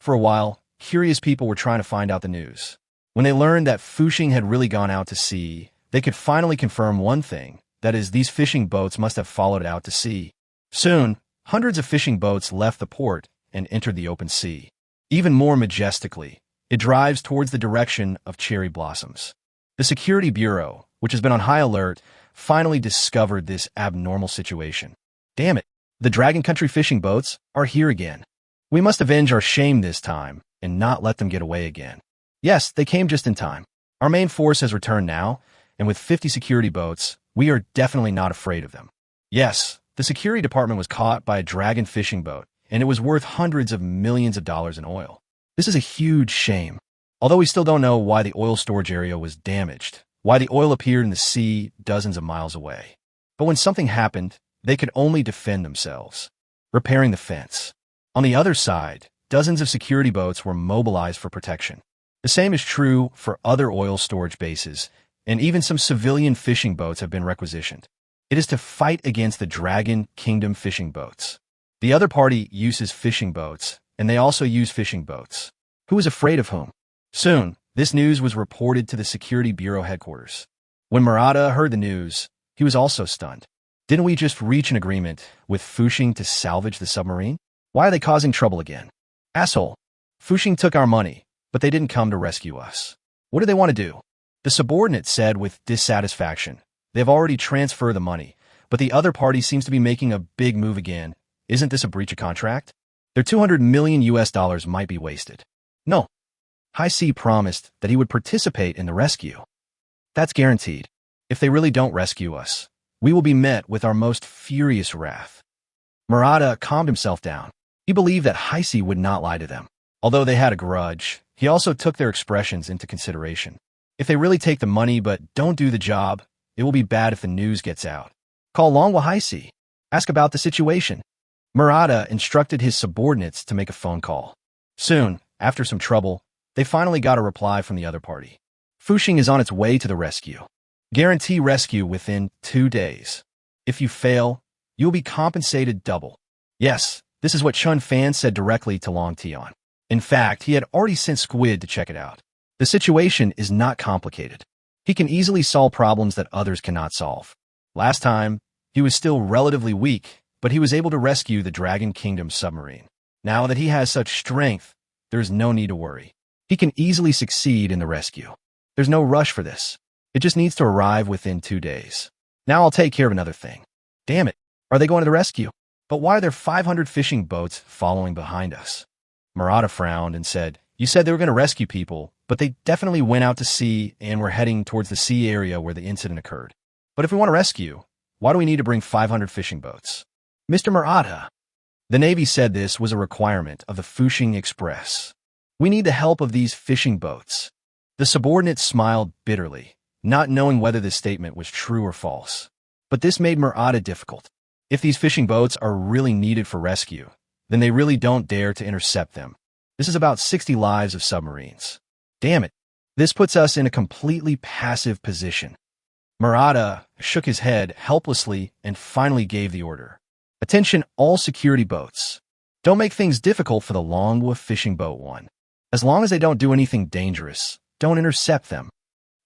For a while, curious people were trying to find out the news. When they learned that Fushing had really gone out to sea, they could finally confirm one thing, that is, these fishing boats must have followed it out to sea. Soon, hundreds of fishing boats left the port and entered the open sea. Even more majestically, it drives towards the direction of cherry blossoms. The Security Bureau, which has been on high alert, finally discovered this abnormal situation. Damn it, the Dragon Country fishing boats are here again. We must avenge our shame this time and not let them get away again. Yes, they came just in time. Our main force has returned now, and with 50 security boats, we are definitely not afraid of them. Yes, the security department was caught by a dragon fishing boat, and it was worth hundreds of millions of dollars in oil. This is a huge shame. Although we still don't know why the oil storage area was damaged, why the oil appeared in the sea dozens of miles away. But when something happened, they could only defend themselves, repairing the fence. On the other side, dozens of security boats were mobilized for protection. The same is true for other oil storage bases, and even some civilian fishing boats have been requisitioned. It is to fight against the Dragon Kingdom fishing boats. The other party uses fishing boats, and they also use fishing boats. Who is afraid of whom? Soon, this news was reported to the Security Bureau headquarters. When Murata heard the news, he was also stunned. Didn't we just reach an agreement with Fuxing to salvage the submarine? Why are they causing trouble again? Asshole. Fuxing took our money, but they didn't come to rescue us. What do they want to do? The subordinate said with dissatisfaction. They've already transferred the money, but the other party seems to be making a big move again. Isn't this a breach of contract? Their $200 million might be wasted. No. High C promised that he would participate in the rescue. That's guaranteed. If they really don't rescue us, we will be met with our most furious wrath. Murata calmed himself down. He believed that High C would not lie to them. Although they had a grudge, he also took their expressions into consideration. If they really take the money but don't do the job, it will be bad if the news gets out. Call Longwa High C. Ask about the situation. Murata instructed his subordinates to make a phone call. Soon, after some trouble, they finally got a reply from the other party. Fuxing is on its way to the rescue. Guarantee rescue within 2 days. If you fail, you will be compensated double. Yes, this is what Chen Fan said directly to Long Tian. In fact, he had already sent Squid to check it out. The situation is not complicated. He can easily solve problems that others cannot solve. Last time, he was still relatively weak, but he was able to rescue the Dragon Kingdom submarine. Now that he has such strength, there is no need to worry. He can easily succeed in the rescue. There's no rush for this. It just needs to arrive within 2 days. Now I'll take care of another thing. Damn it, are they going to the rescue? But why are there 500 fishing boats following behind us? Murata frowned and said, You said they were going to rescue people, but they definitely went out to sea and were heading towards the sea area where the incident occurred. But if we want to rescue, why do we need to bring 500 fishing boats? Mr. Murata. The Navy said this was a requirement of the Fuxing Express. We need the help of these fishing boats. The subordinate smiled bitterly, not knowing whether this statement was true or false. But this made Murata difficult. If these fishing boats are really needed for rescue, then they really don't dare to intercept them. This is about 60 lives of submarines. Damn it. This puts us in a completely passive position. Murata shook his head helplessly and finally gave the order. Attention all security boats. Don't make things difficult for the Longwa fishing boat 1. As long as they don't do anything dangerous, don't intercept them.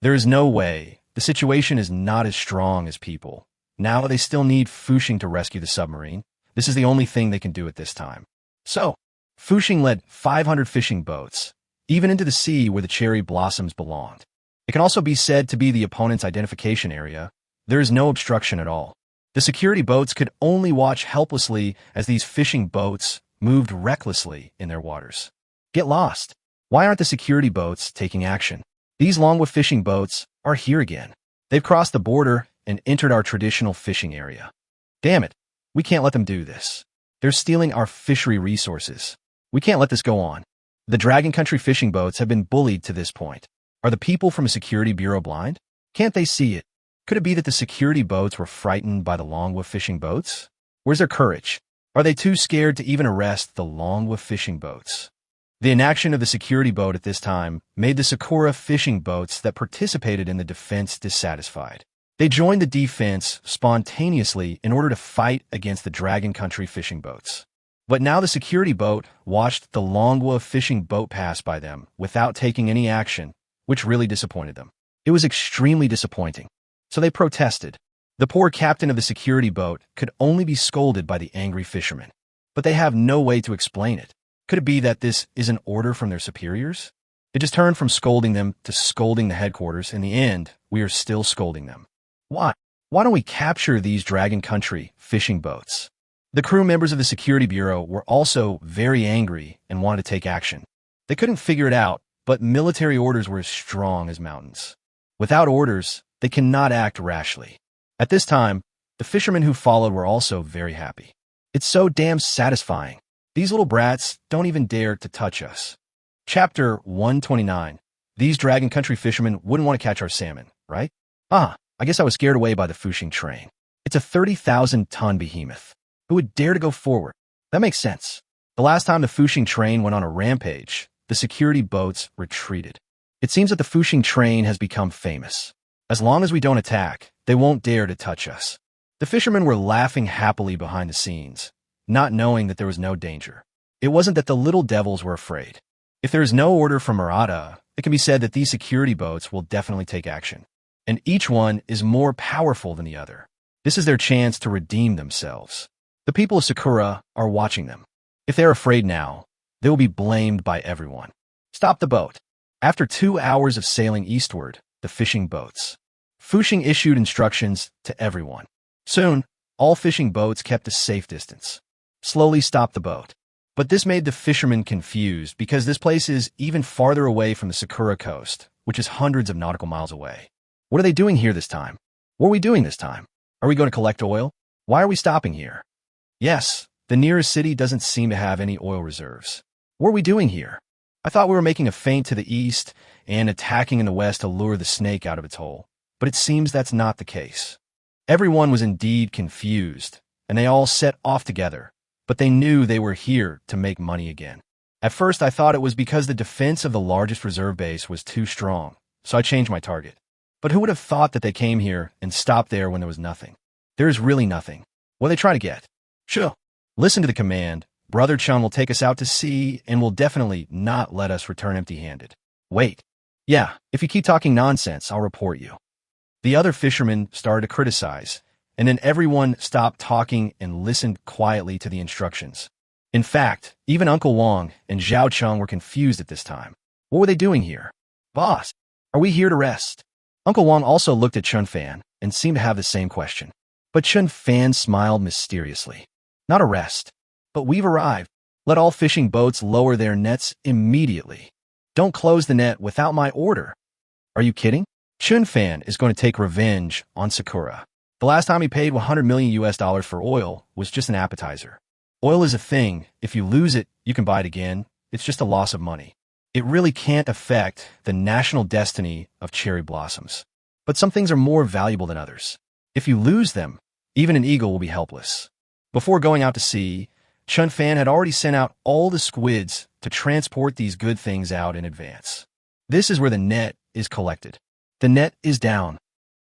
There is no way. The situation is not as strong as people. Now they still need Fuxing to rescue the submarine. This is the only thing they can do at this time. So, Fuxing led 500 fishing boats, even into the sea where the cherry blossoms belonged. It can also be said to be the opponent's identification area. There is no obstruction at all. The security boats could only watch helplessly as these fishing boats moved recklessly in their waters. Get lost. Why aren't the security boats taking action? These Longwa fishing boats are here again. They've crossed the border and entered our traditional fishing area. Damn it. We can't let them do this. They're stealing our fishery resources. We can't let this go on. The Dragon Country fishing boats have been bullied to this point. Are the people from a security bureau blind? Can't they see it? Could it be that the security boats were frightened by the Longwa fishing boats? Where's their courage? Are they too scared to even arrest the Longwa fishing boats? The inaction of the security boat at this time made the Sakura fishing boats that participated in the defense dissatisfied. They joined the defense spontaneously in order to fight against the Dragon Country fishing boats. But now the security boat watched the Longwa fishing boat pass by them without taking any action, which really disappointed them. It was extremely disappointing. So they protested. The poor captain of the security boat could only be scolded by the angry fishermen. But they have no way to explain it. Could it be that this is an order from their superiors? It just turned from scolding them to scolding the headquarters. In the end, we are still scolding them. Why? Why don't we capture these Dragon Country fishing boats? The crew members of the Security Bureau were also very angry and wanted to take action. They couldn't figure it out, but military orders were as strong as mountains. Without orders, they cannot act rashly. At this time, the fishermen who followed were also very happy. It's so damn satisfying. These little brats don't even dare to touch us. Chapter 129. These Dragon Country fishermen wouldn't want to catch our salmon, right? I guess I was scared away by the Fuxing train. It's a 30,000-ton behemoth. Who would dare to go forward? That makes sense. The last time the Fuxing train went on a rampage, the security boats retreated. It seems that the Fuxing train has become famous. As long as we don't attack, they won't dare to touch us. The fishermen were laughing happily behind the scenes, not knowing that there was no danger. It wasn't that the little devils were afraid. If there is no order from Murata, it can be said that these security boats will definitely take action. And each one is more powerful than the other. This is their chance to redeem themselves. The people of Sakura are watching them. If they are afraid now, they will be blamed by everyone. Stop the boat. After 2 hours of sailing eastward, the fishing boats. Fushing issued instructions to everyone. Soon, all fishing boats kept a safe distance. Slowly stop the boat. But this made the fishermen confused because this place is even farther away from the Sakura coast, which is hundreds of nautical miles away. What are they doing here this time? What are we doing this time? Are we going to collect oil? Why are we stopping here? Yes, the nearest city doesn't seem to have any oil reserves. What are we doing here? I thought we were making a feint to the east and attacking in the west to lure the snake out of its hole, but it seems that's not the case. Everyone was indeed confused, and they all set off together, but they knew they were here to make money again. At first, I thought it was because the defense of the largest reserve base was too strong, so I changed my target. But who would have thought that they came here and stopped there when there was nothing? There is really nothing. What are they trying to get? Sure. Listen to the command. Brother Chun will take us out to sea and will definitely not let us return empty-handed. Wait. Yeah, if you keep talking nonsense, I'll report you. The other fishermen started to criticize, and then everyone stopped talking and listened quietly to the instructions. In fact, even Uncle Wong and Zhao Cheng were confused at this time. What were they doing here? Boss, are we here to rest? Uncle Wong also looked at Chen Fan and seemed to have the same question. But Chen Fan smiled mysteriously. Not a rest. But we've arrived. Let all fishing boats lower their nets immediately. Don't close the net without my order. Are you kidding? Chen Fan is going to take revenge on Sakura. The last time he paid $100 million for oil was just an appetizer. Oil is a thing. If you lose it, you can buy it again. It's just a loss of money. It really can't affect the national destiny of cherry blossoms. But some things are more valuable than others. If you lose them, even an eagle will be helpless. Before going out to sea, Chen Fan had already sent out all the squids to transport these good things out in advance. This is where the net is collected. The net is down.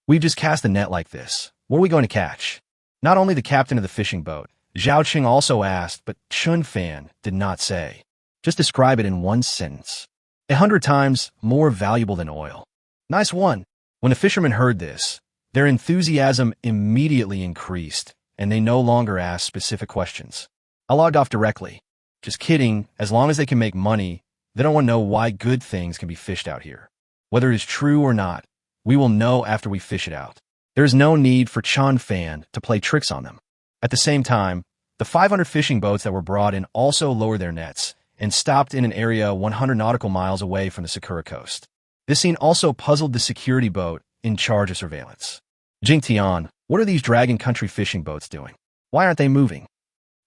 We've just cast the net like this. What are we going to catch? Not only the captain of the fishing boat, Zhao Qing also asked, but Chen Fan did not say. Just describe it in one sentence. 100 times more valuable than oil. Nice one. When the fishermen heard this, their enthusiasm immediately increased, and they no longer asked specific questions. I logged off directly. Just kidding, as long as they can make money, they don't want to know why good things can be fished out here. Whether it is true or not, we will know after we fish it out. There is no need for Chen Fan to play tricks on them. At the same time, the 500 fishing boats that were brought in also lowered their nets and stopped in an area 100 nautical miles away from the Sakura coast. This scene also puzzled the security boat in charge of surveillance. Jing Tian, what are these Dragon Country fishing boats doing? Why aren't they moving?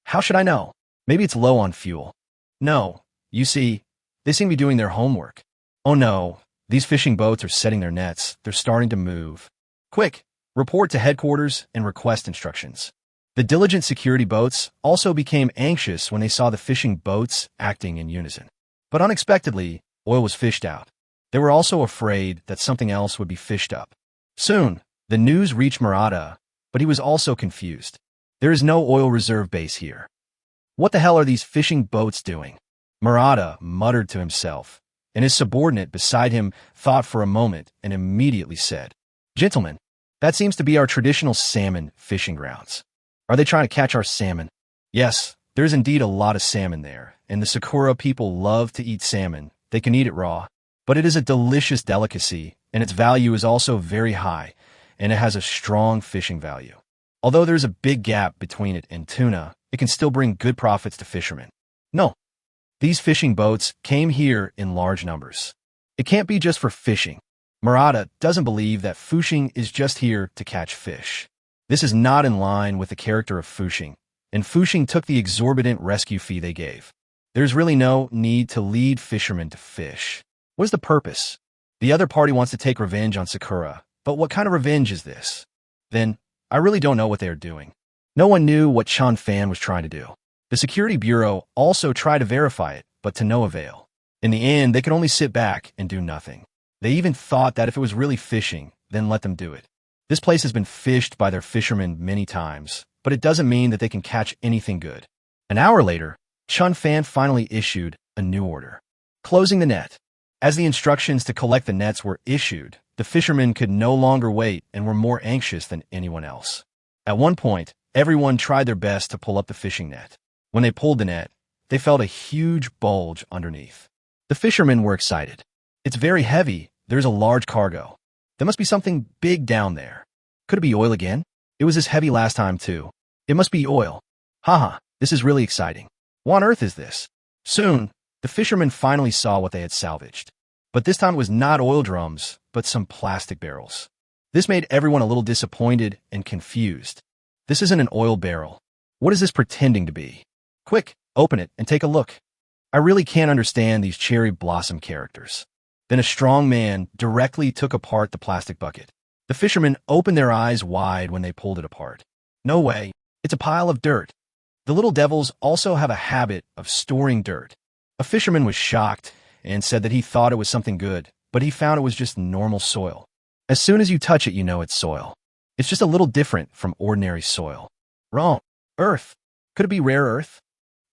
How should I know? Maybe it's low on fuel. No, you see, they seem to be doing their homework. Oh no, these fishing boats are setting their nets. They're starting to move. Quick, report to headquarters and request instructions. The diligent security boats also became anxious when they saw the fishing boats acting in unison. But unexpectedly, oil was fished out. They were also afraid that something else would be fished up. Soon, the news reached Murata, but he was also confused. There is no oil reserve base here. What the hell are these fishing boats doing? Murata muttered to himself, and his subordinate beside him thought for a moment and immediately said, Gentlemen, that seems to be our traditional salmon fishing grounds. Are they trying to catch our salmon? Yes, there is indeed a lot of salmon there, and the Sakura people love to eat salmon. They can eat it raw, but it is a delicious delicacy, and its value is also very high, and it has a strong fishing value. Although there's a big gap between it and tuna, it can still bring good profits to fishermen. No, these fishing boats came here in large numbers. It can't be just for fishing. Murata doesn't believe that Fushing is just here to catch fish. This is not in line with the character of Fushing, and Fushing took the exorbitant rescue fee they gave. There's really no need to lead fishermen to fish. What is the purpose? The other party wants to take revenge on Sakura, but what kind of revenge is this? Then, I really don't know what they are doing. No one knew what Chen Fan was trying to do. The Security Bureau also tried to verify it, but to no avail. In the end, they could only sit back and do nothing. They even thought that if it was really fishing, then let them do it. This place has been fished by their fishermen many times, but it doesn't mean that they can catch anything good. An hour later, Chen Fan finally issued a new order. Closing the net. As the instructions to collect the nets were issued, the fishermen could no longer wait and were more anxious than anyone else. At one point, everyone tried their best to pull up the fishing net. When they pulled the net, they felt a huge bulge underneath. The fishermen were excited. It's very heavy. There's a large cargo. There must be something big down there. Could it be oil again? It was this heavy last time too. It must be oil. Haha, this is really exciting. What on earth is this? Soon, the fishermen finally saw what they had salvaged. But this time it was not oil drums, but some plastic barrels. This made everyone a little disappointed and confused. This isn't an oil barrel. What is this pretending to be? Quick, open it and take a look. I really can't understand these cherry blossom characters. Then a strong man directly took apart the plastic bucket. The fishermen opened their eyes wide when they pulled it apart. No way, it's a pile of dirt. The little devils also have a habit of storing dirt. A fisherman was shocked and said that he thought it was something good, but he found it was just normal soil. As soon as you touch it, you know it's soil. It's just a little different from ordinary soil. Wrong. Earth. Could it be rare earth?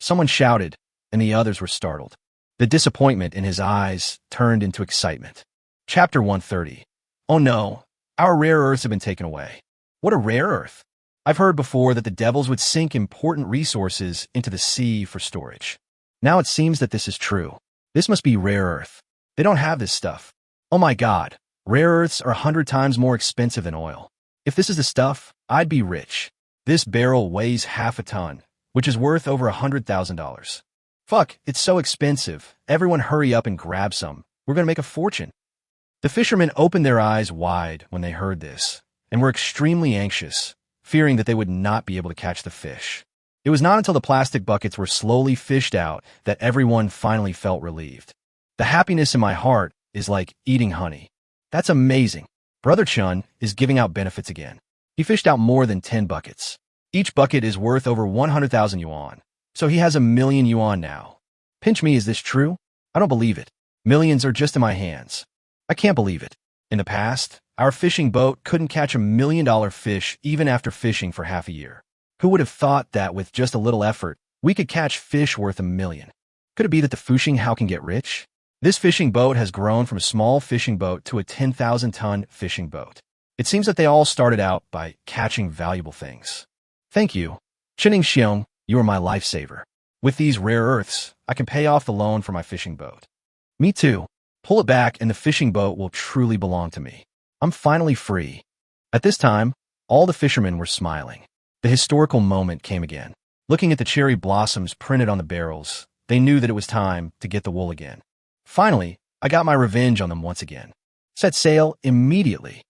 Someone shouted, and the others were startled. The disappointment in his eyes turned into excitement. Chapter 130. Oh no, our rare earths have been taken away. What a rare earth. I've heard before that the devils would sink important resources into the sea for storage. Now it seems that this is true. This must be rare earth. They don't have this stuff. Oh my God, rare earths are 100 times more expensive than oil. If this is the stuff, I'd be rich. This barrel weighs half a ton, which is worth over $100,000. Fuck, it's so expensive. Everyone hurry up and grab some. We're gonna make a fortune. The fishermen opened their eyes wide when they heard this, and were extremely anxious, fearing that they would not be able to catch the fish. It was not until the plastic buckets were slowly fished out that everyone finally felt relieved. The happiness in my heart is like eating honey. That's amazing. Brother Chun is giving out benefits again. He fished out more than 10 buckets. Each bucket is worth over 100,000 yuan. So he has 1,000,000 yuan now. Pinch me, is this true? I don't believe it. Millions are just in my hands. I can't believe it. In the past, our fishing boat couldn't catch $1,000,000 fish even after fishing for half a year. Who would have thought that with just a little effort, we could catch fish worth 1,000,000? Could it be that the fishing how can get rich? This fishing boat has grown from a small fishing boat to a 10,000-ton fishing boat. It seems that they all started out by catching valuable things. Thank you. Chening Xiong, you are my lifesaver. With these rare earths, I can pay off the loan for my fishing boat. Me too. Pull it back and the fishing boat will truly belong to me. I'm finally free. At this time, all the fishermen were smiling. The historical moment came again. Looking at the cherry blossoms printed on the barrels, they knew that it was time to get the wool again. Finally, I got my revenge on them once again. Set sail immediately.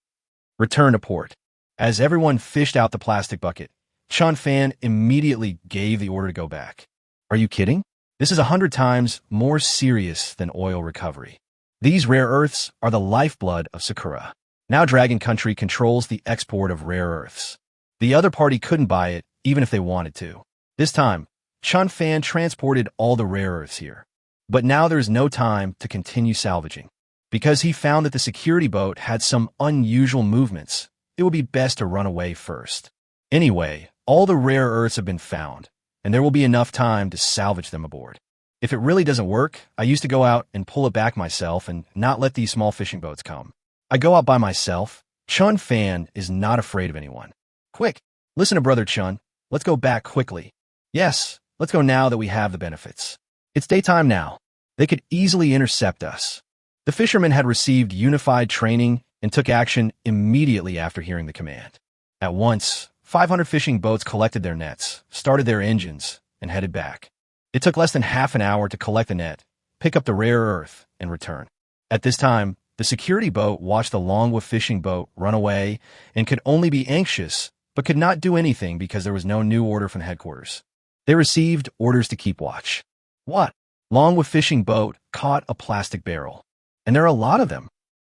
Return to port. As everyone fished out the plastic bucket, Chen Fan immediately gave the order to go back. Are you kidding? This is 100 times more serious than oil recovery. These rare earths are the lifeblood of Sakura. Now Dragon Country controls the export of rare earths. The other party couldn't buy it, even if they wanted to. This time, Chen Fan transported all the rare earths here. But now there is no time to continue salvaging. Because he found that the security boat had some unusual movements, it would be best to run away first. Anyway, all the rare earths have been found, and there will be enough time to salvage them aboard. If it really doesn't work, I used to go out and pull it back myself and not let these small fishing boats come. I go out by myself. Chen Fan is not afraid of anyone. Quick, listen to Brother Chun. Let's go back quickly. Yes, let's go now that we have the benefits. It's daytime now. They could easily intercept us. The fishermen had received unified training and took action immediately after hearing the command. At once, 500 fishing boats collected their nets, started their engines, and headed back. It took less than half an hour to collect the net, pick up the rare earth, and return. At this time, the security boat watched the Longwa fishing boat run away and could only be anxious, but could not do anything because there was no new order from headquarters. They received orders to keep watch. What? Longwa fishing boat caught a plastic barrel. And there are a lot of them.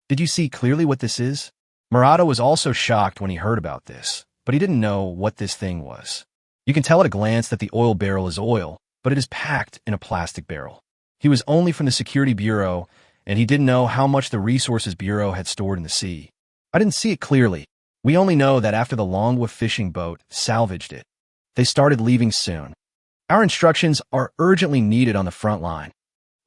Did you see clearly what this is? Murata was also shocked when he heard about this, but he didn't know what this thing was. You can tell at a glance that the oil barrel is oil, but it is packed in a plastic barrel. He was only from the Security Bureau, and he didn't know how much the Resources Bureau had stored in the sea. I didn't see it clearly. We only know that after the Longwa fishing boat salvaged it, they started leaving soon. Our instructions are urgently needed on the front line.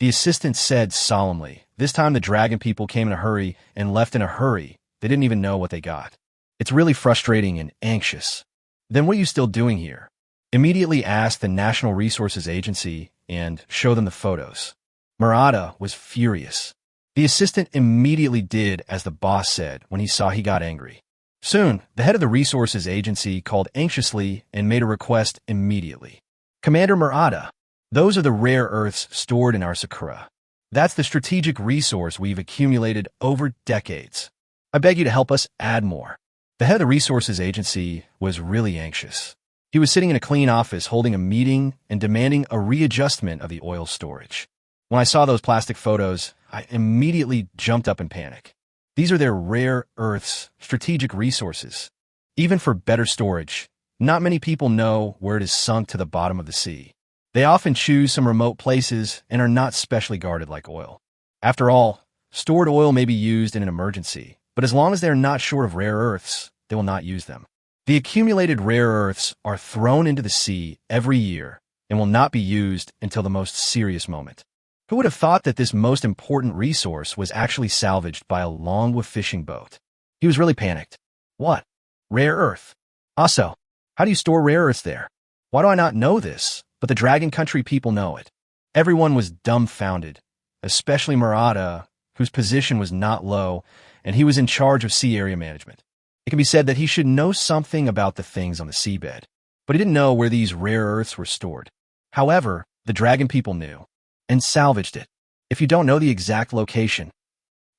The assistant said solemnly. This time the dragon people came in a hurry and left in a hurry. They didn't even know what they got. It's really frustrating and anxious. Then what are you still doing here? Immediately ask the National Resources Agency and show them the photos. Murata was furious. The assistant immediately did as the boss said when he saw he got angry. Soon, the head of the Resources Agency called anxiously and made a request immediately. Commander Murata, those are the rare earths stored in our Sakura. That's the strategic resource we've accumulated over decades. I beg you to help us add more. The head of the Resources Agency was really anxious. He was sitting in a clean office holding a meeting and demanding a readjustment of the oil storage. When I saw those plastic photos, I immediately jumped up in panic. These are their rare earths, strategic resources. Even for better storage, not many people know where it is sunk to the bottom of the sea. They often choose some remote places and are not specially guarded like oil. After all, stored oil may be used in an emergency, but as long as they are not short of rare earths, they will not use them. The accumulated rare earths are thrown into the sea every year and will not be used until the most serious moment. Who would have thought that this most important resource was actually salvaged by a Longwa fishing boat? He was really panicked. What? Rare earth? Also, how do you store rare earths there? Why do I not know this? But the Dragon Country people know it. Everyone was dumbfounded, especially Murata, whose position was not low, and he was in charge of sea area management. It can be said that he should know something about the things on the seabed, but he didn't know where these rare earths were stored. However, the Dragon people knew and salvaged it. If you don't know the exact location,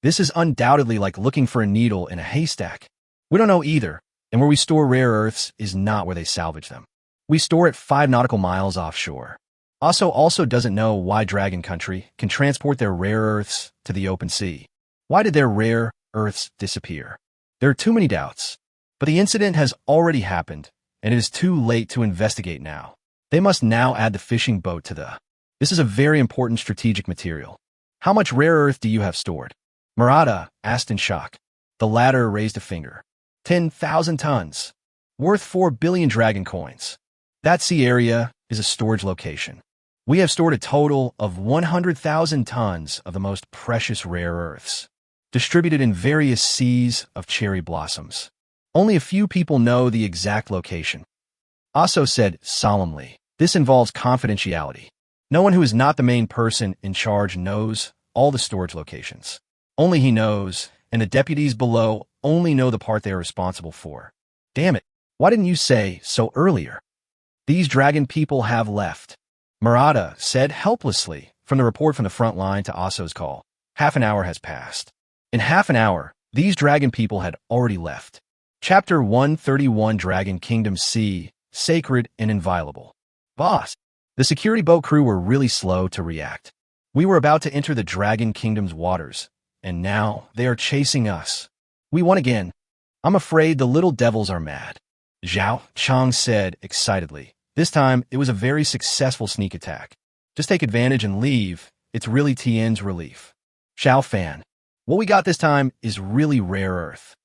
this is undoubtedly like looking for a needle in a haystack. We don't know either, and where we store rare earths is not where they salvage them. We store it 5 nautical miles offshore. Also doesn't know why Dragon Country can transport their rare earths to the open sea. Why did their rare earths disappear? There are too many doubts. But the incident has already happened, and it is too late to investigate now. They must now add the fishing boat to the... This is a very important strategic material. How much rare earth do you have stored? Murata asked in shock. The latter raised a finger. 10,000 tons. Worth 4 billion dragon coins. That sea area is a storage location. We have stored a total of 100,000 tons of the most precious rare earths, distributed in various seas of cherry blossoms. Only a few people know the exact location. Aso said solemnly, this involves confidentiality. No one who is not the main person in charge knows all the storage locations. Only he knows, and the deputies below only know the part they are responsible for. Damn it, why didn't you say so earlier? These dragon people have left. Murata said helplessly from the report from the front line to Aso's call. Half an hour has passed. In half an hour, these dragon people had already left. Chapter 131 Dragon Kingdom Sea, Sacred and Inviolable. Boss, the security boat crew were really slow to react. We were about to enter the Dragon Kingdom's waters, and now they are chasing us. We won again. I'm afraid the little devils are mad. Zhao Chang said excitedly. This time, it was a very successful sneak attack. Just take advantage and leave. It's really Tian's relief. Chen Fan. What we got this time is really rare earth.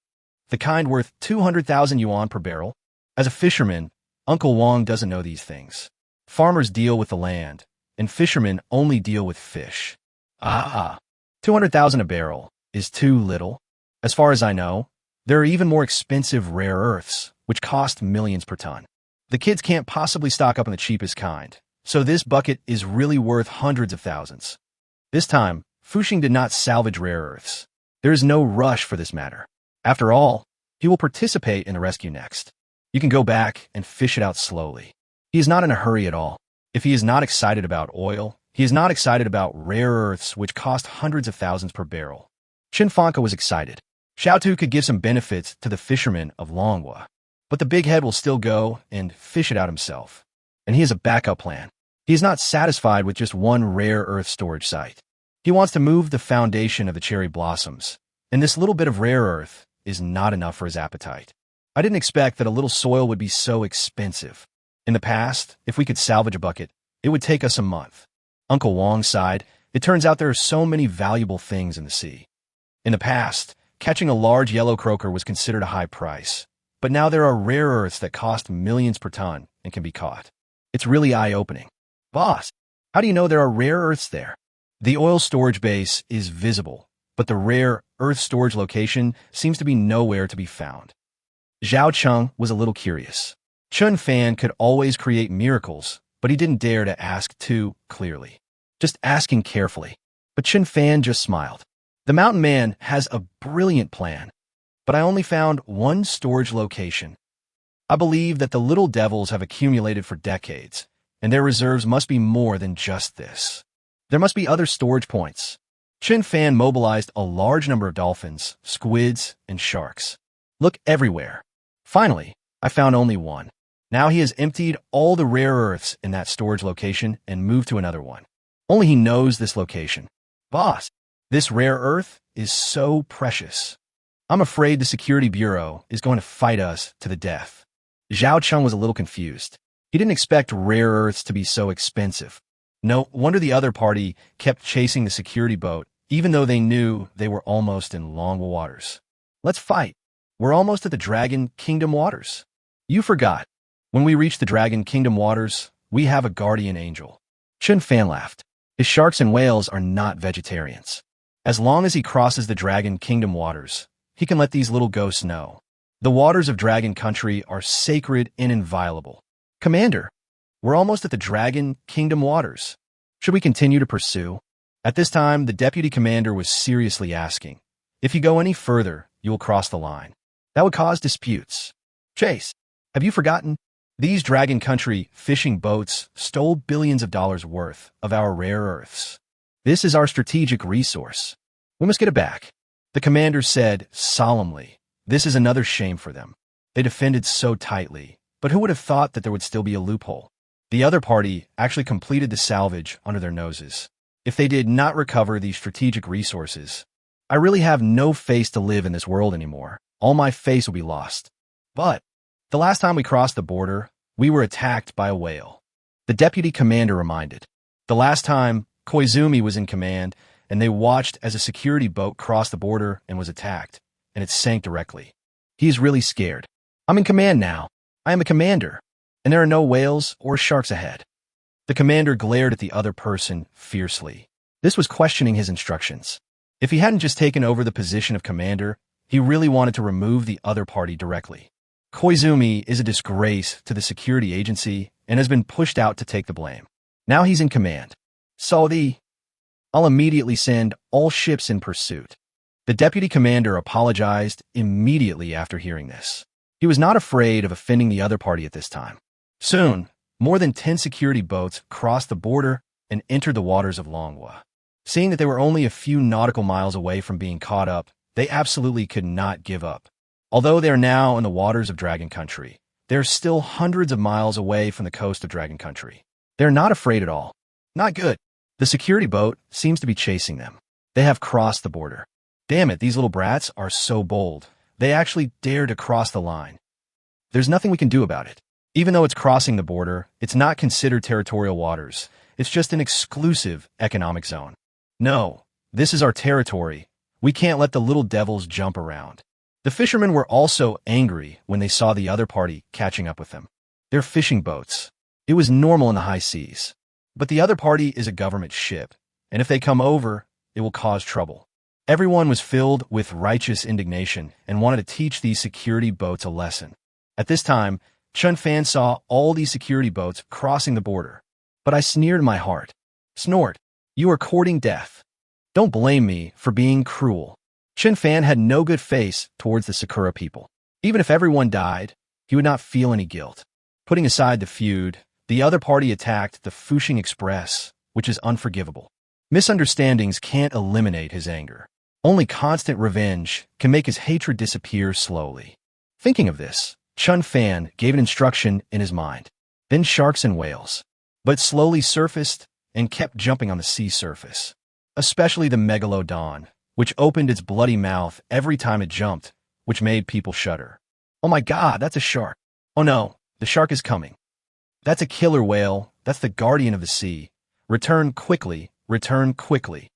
The kind worth 200,000 yuan per barrel. As a fisherman, Uncle Wang doesn't know these things. Farmers deal with the land, and fishermen only deal with fish. 200,000 a barrel is too little. As far as I know, there are even more expensive rare earths, which cost millions per ton. The kids can't possibly stock up on the cheapest kind, so this bucket is really worth hundreds of thousands. This time, Fuxing did not salvage rare earths. There is no rush for this matter. After all, he will participate in the rescue next. You can go back and fish it out slowly. He is not in a hurry at all. If he is not excited about oil, he is not excited about rare earths which cost hundreds of thousands per barrel. Chen Fan was excited. Xiaotu could give some benefits to the fishermen of Longwa, but the big head will still go and fish it out himself. And he has a backup plan. He is not satisfied with just one rare earth storage site. He wants to move the foundation of the cherry blossoms, and this little bit of rare earth is not enough for his appetite. I didn't expect that a little soil would be so expensive. In the past, if we could salvage a bucket, it would take us a month. Uncle Wang sighed. It turns out there are so many valuable things in the sea. In the past, Catching a large yellow croaker was considered a high price, but now there are rare earths that cost millions per ton and can be caught. It's really eye-opening. Boss, how do you know there are rare earths there? The oil storage base is visible, but the rare earth storage location seems to be nowhere to be found. Zhao Cheng was a little curious. Chen Fan could always create miracles, but he didn't dare to ask too clearly. Just asking carefully. But Chen Fan just smiled. The mountain man has a brilliant plan, but I only found one storage location. I believe that the little devils have accumulated for decades, and their reserves must be more than just this. There must be other storage points. Chen Fan mobilized a large number of dolphins, squids, and sharks. Look everywhere. Finally, I found only one. Now he has emptied all the rare earths in that storage location and moved to another one. Only he knows this location. Boss, this rare earth is so precious. I'm afraid the Security Bureau is going to fight us to the death. Zhao Cheng was a little confused. He didn't expect rare earths to be so expensive. No wonder the other party kept chasing the security boat, even though they knew they were almost in long waters. Let's fight. We're almost at the Dragon Kingdom waters. You forgot. When we reach the Dragon Kingdom waters, we have a guardian angel. Chen Fan laughed. His sharks and whales are not vegetarians. As long as he crosses the Dragon Kingdom waters, he can let these little ghosts know. The waters of Dragon Country are sacred and inviolable. Commander, we're almost at the Dragon Kingdom waters. Should we continue to pursue? At this time, the deputy commander was seriously asking, if you go any further, you will cross the line. That would cause disputes. Chase, have you forgotten? These Dragon Country fishing boats stole billions of dollars worth of our rare earths. This is our strategic resource. We must get it back. The commander said solemnly, this is another shame for them. They defended so tightly, but who would have thought that there would still be a loophole? The other party actually completed the salvage under their noses. If they did not recover these strategic resources, I really have no face to live in this world anymore. All my face will be lost. But the last time we crossed the border, we were attacked by a whale. The deputy commander reminded. The last time, Koizumi was in command, and they watched as a security boat crossed the border and was attacked, and it sank directly. He is really scared. I'm in command now. I am a commander, and there are no whales or sharks ahead. The commander glared at the other person fiercely. This was questioning his instructions. If he hadn't just taken over the position of commander, he really wanted to remove the other party directly. Koizumi is a disgrace to the security agency and has been pushed out to take the blame. Now he's in command. I'll immediately send all ships in pursuit. The deputy commander apologized immediately after hearing this. He was not afraid of offending the other party at this time. Soon, more than 10 security boats crossed the border and entered the waters of Manhwa. Seeing that they were only a few nautical miles away from being caught up, they absolutely could not give up. Although they are now in the waters of Dragon Country, they are still hundreds of miles away from the coast of Dragon Country. They are not afraid at all. Not good. The security boat seems to be chasing them. They have crossed the border. Damn it, these little brats are so bold. They actually dare to cross the line. There's nothing we can do about it. Even though it's crossing the border, it's not considered territorial waters. It's just an exclusive economic zone. No, this is our territory. We can't let the little devils jump around. The fishermen were also angry when they saw the other party catching up with them. They're fishing boats. It was normal in the high seas. But the other party is a government ship, and if they come over, it will cause trouble. Everyone was filled with righteous indignation and wanted to teach these security boats a lesson. At this time, Chen Fan saw all these security boats crossing the border. But I sneered in my heart. Snort, you are courting death. Don't blame me for being cruel. Chen Fan had no good face towards the Sakura people. Even if everyone died, he would not feel any guilt. Putting aside the feud, the other party attacked the Fuxing Express, which is unforgivable. Misunderstandings can't eliminate his anger. Only constant revenge can make his hatred disappear slowly. Thinking of this, Chen Fan gave an instruction in his mind. Then sharks and whales. But slowly surfaced and kept jumping on the sea surface. Especially the megalodon, which opened its bloody mouth every time it jumped, which made people shudder. Oh my God, that's a shark. Oh no, the shark is coming. That's a killer whale. That's the guardian of the sea. Return quickly. Return quickly.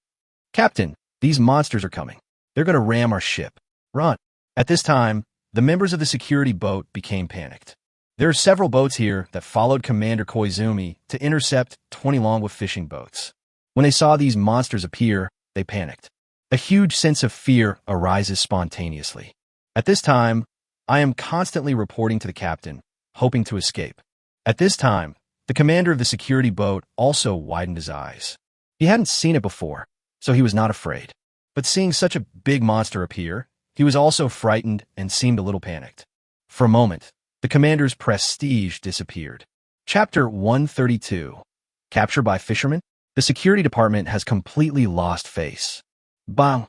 Captain, these monsters are coming. They're going to ram our ship. Run. At this time, the members of the security boat became panicked. There are several boats here that followed Commander Koizumi to intercept 20 Longwa fishing boats. When they saw these monsters appear, they panicked. A huge sense of fear arises spontaneously. At this time, I am constantly reporting to the captain, hoping to escape. At this time, the commander of the security boat also widened his eyes. He hadn't seen it before, so he was not afraid. But seeing such a big monster appear, he was also frightened and seemed a little panicked. For a moment, the commander's prestige disappeared. Chapter 132. Capture by Fishermen? The security department has completely lost face. Bang!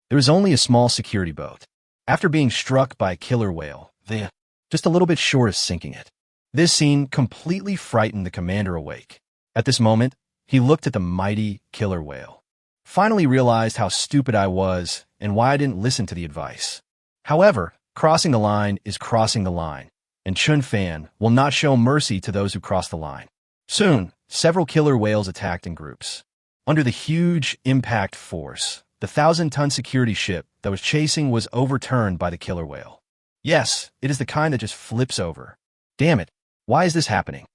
There was only a small security boat. After being struck by a killer whale, they just a little bit short of sinking it. This scene completely frightened the commander awake. At this moment, he looked at the mighty killer whale. Finally realized how stupid I was and why I didn't listen to the advice. However, crossing the line is crossing the line, and Chen Fan will not show mercy to those who cross the line. Soon, several killer whales attacked in groups. Under the huge impact force, the 1,000-ton security ship that was chasing was overturned by the killer whale. Yes, it is the kind that just flips over. Damn it, why is this happening?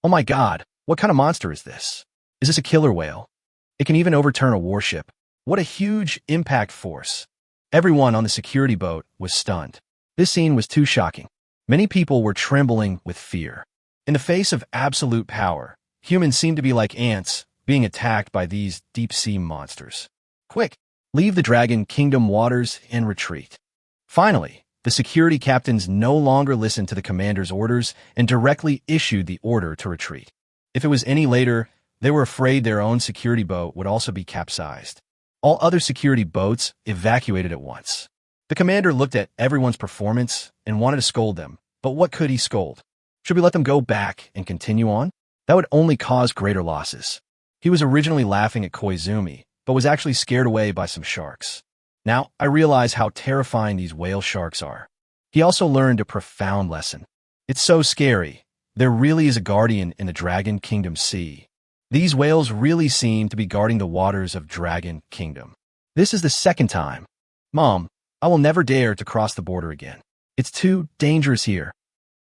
Oh my god, what kind of monster is this? Is this a killer whale? It can even overturn a warship. What a huge impact force. Everyone on the security boat was stunned. This scene was too shocking. Many people were trembling with fear. In the face of absolute power, humans seemed to be like ants being attacked by these deep-sea monsters. Quick, leave the Dragon Kingdom waters and retreat. Finally, the security captains no longer listened to the commander's orders and directly issued the order to retreat. If it was any later, they were afraid their own security boat would also be capsized. All other security boats evacuated at once. The commander looked at everyone's performance and wanted to scold them, but what could he scold? Should we let them go back and continue on? That would only cause greater losses. He was originally laughing at Koizumi, but was actually scared away by some sharks. Now, I realize how terrifying these whale sharks are. He also learned a profound lesson. It's so scary. There really is a guardian in the Dragon Kingdom Sea. These whales really seem to be guarding the waters of Dragon Kingdom. This is the second time. Mom, I will never dare to cross the border again. It's too dangerous here.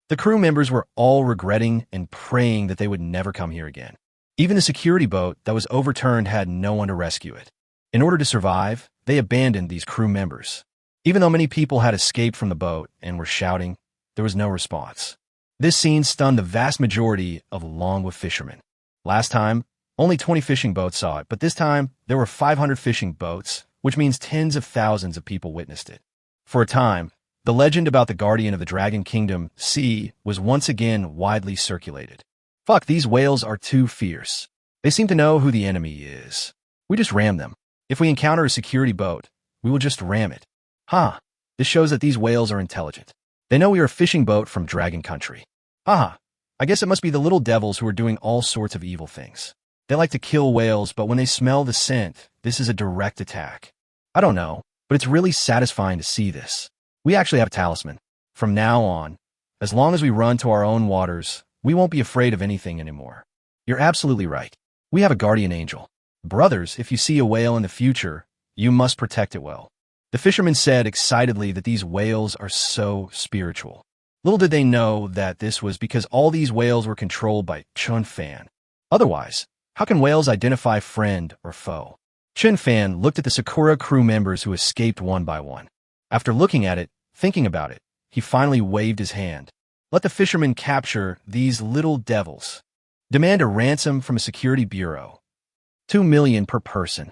The crew members were all regretting and praying that they would never come here again. Even the security boat that was overturned had no one to rescue it. In order to survive, they abandoned these crew members. Even though many people had escaped from the boat and were shouting, there was no response. This scene stunned the vast majority of Longwa fishermen. Last time, only 20 fishing boats saw it, but this time, there were 500 fishing boats, which means tens of thousands of people witnessed it. For a time, the legend about the guardian of the Dragon Kingdom Sea was once again widely circulated. Fuck, these whales are too fierce. They seem to know who the enemy is. We just ram them. If we encounter a security boat, we will just ram it. Huh. This shows that these whales are intelligent. They know we are a fishing boat from Dragon Country. Haha. I guess it must be the little devils who are doing all sorts of evil things. They like to kill whales, but when they smell the scent, this is a direct attack. I don't know, but it's really satisfying to see this. We actually have a talisman. From now on, as long as we run to our own waters, we won't be afraid of anything anymore. You're absolutely right. We have a guardian angel. Brothers, if you see a whale in the future, you must protect it well. The fishermen said excitedly that these whales are so spiritual. Little did they know that this was because all these whales were controlled by Chen Fan. Otherwise, how can whales identify friend or foe? Chen Fan looked at the Sakura crew members who escaped one by one. After looking at it, thinking about it, he finally waved his hand. Let the fishermen capture these little devils. Demand a ransom from a security bureau. 2 million per person.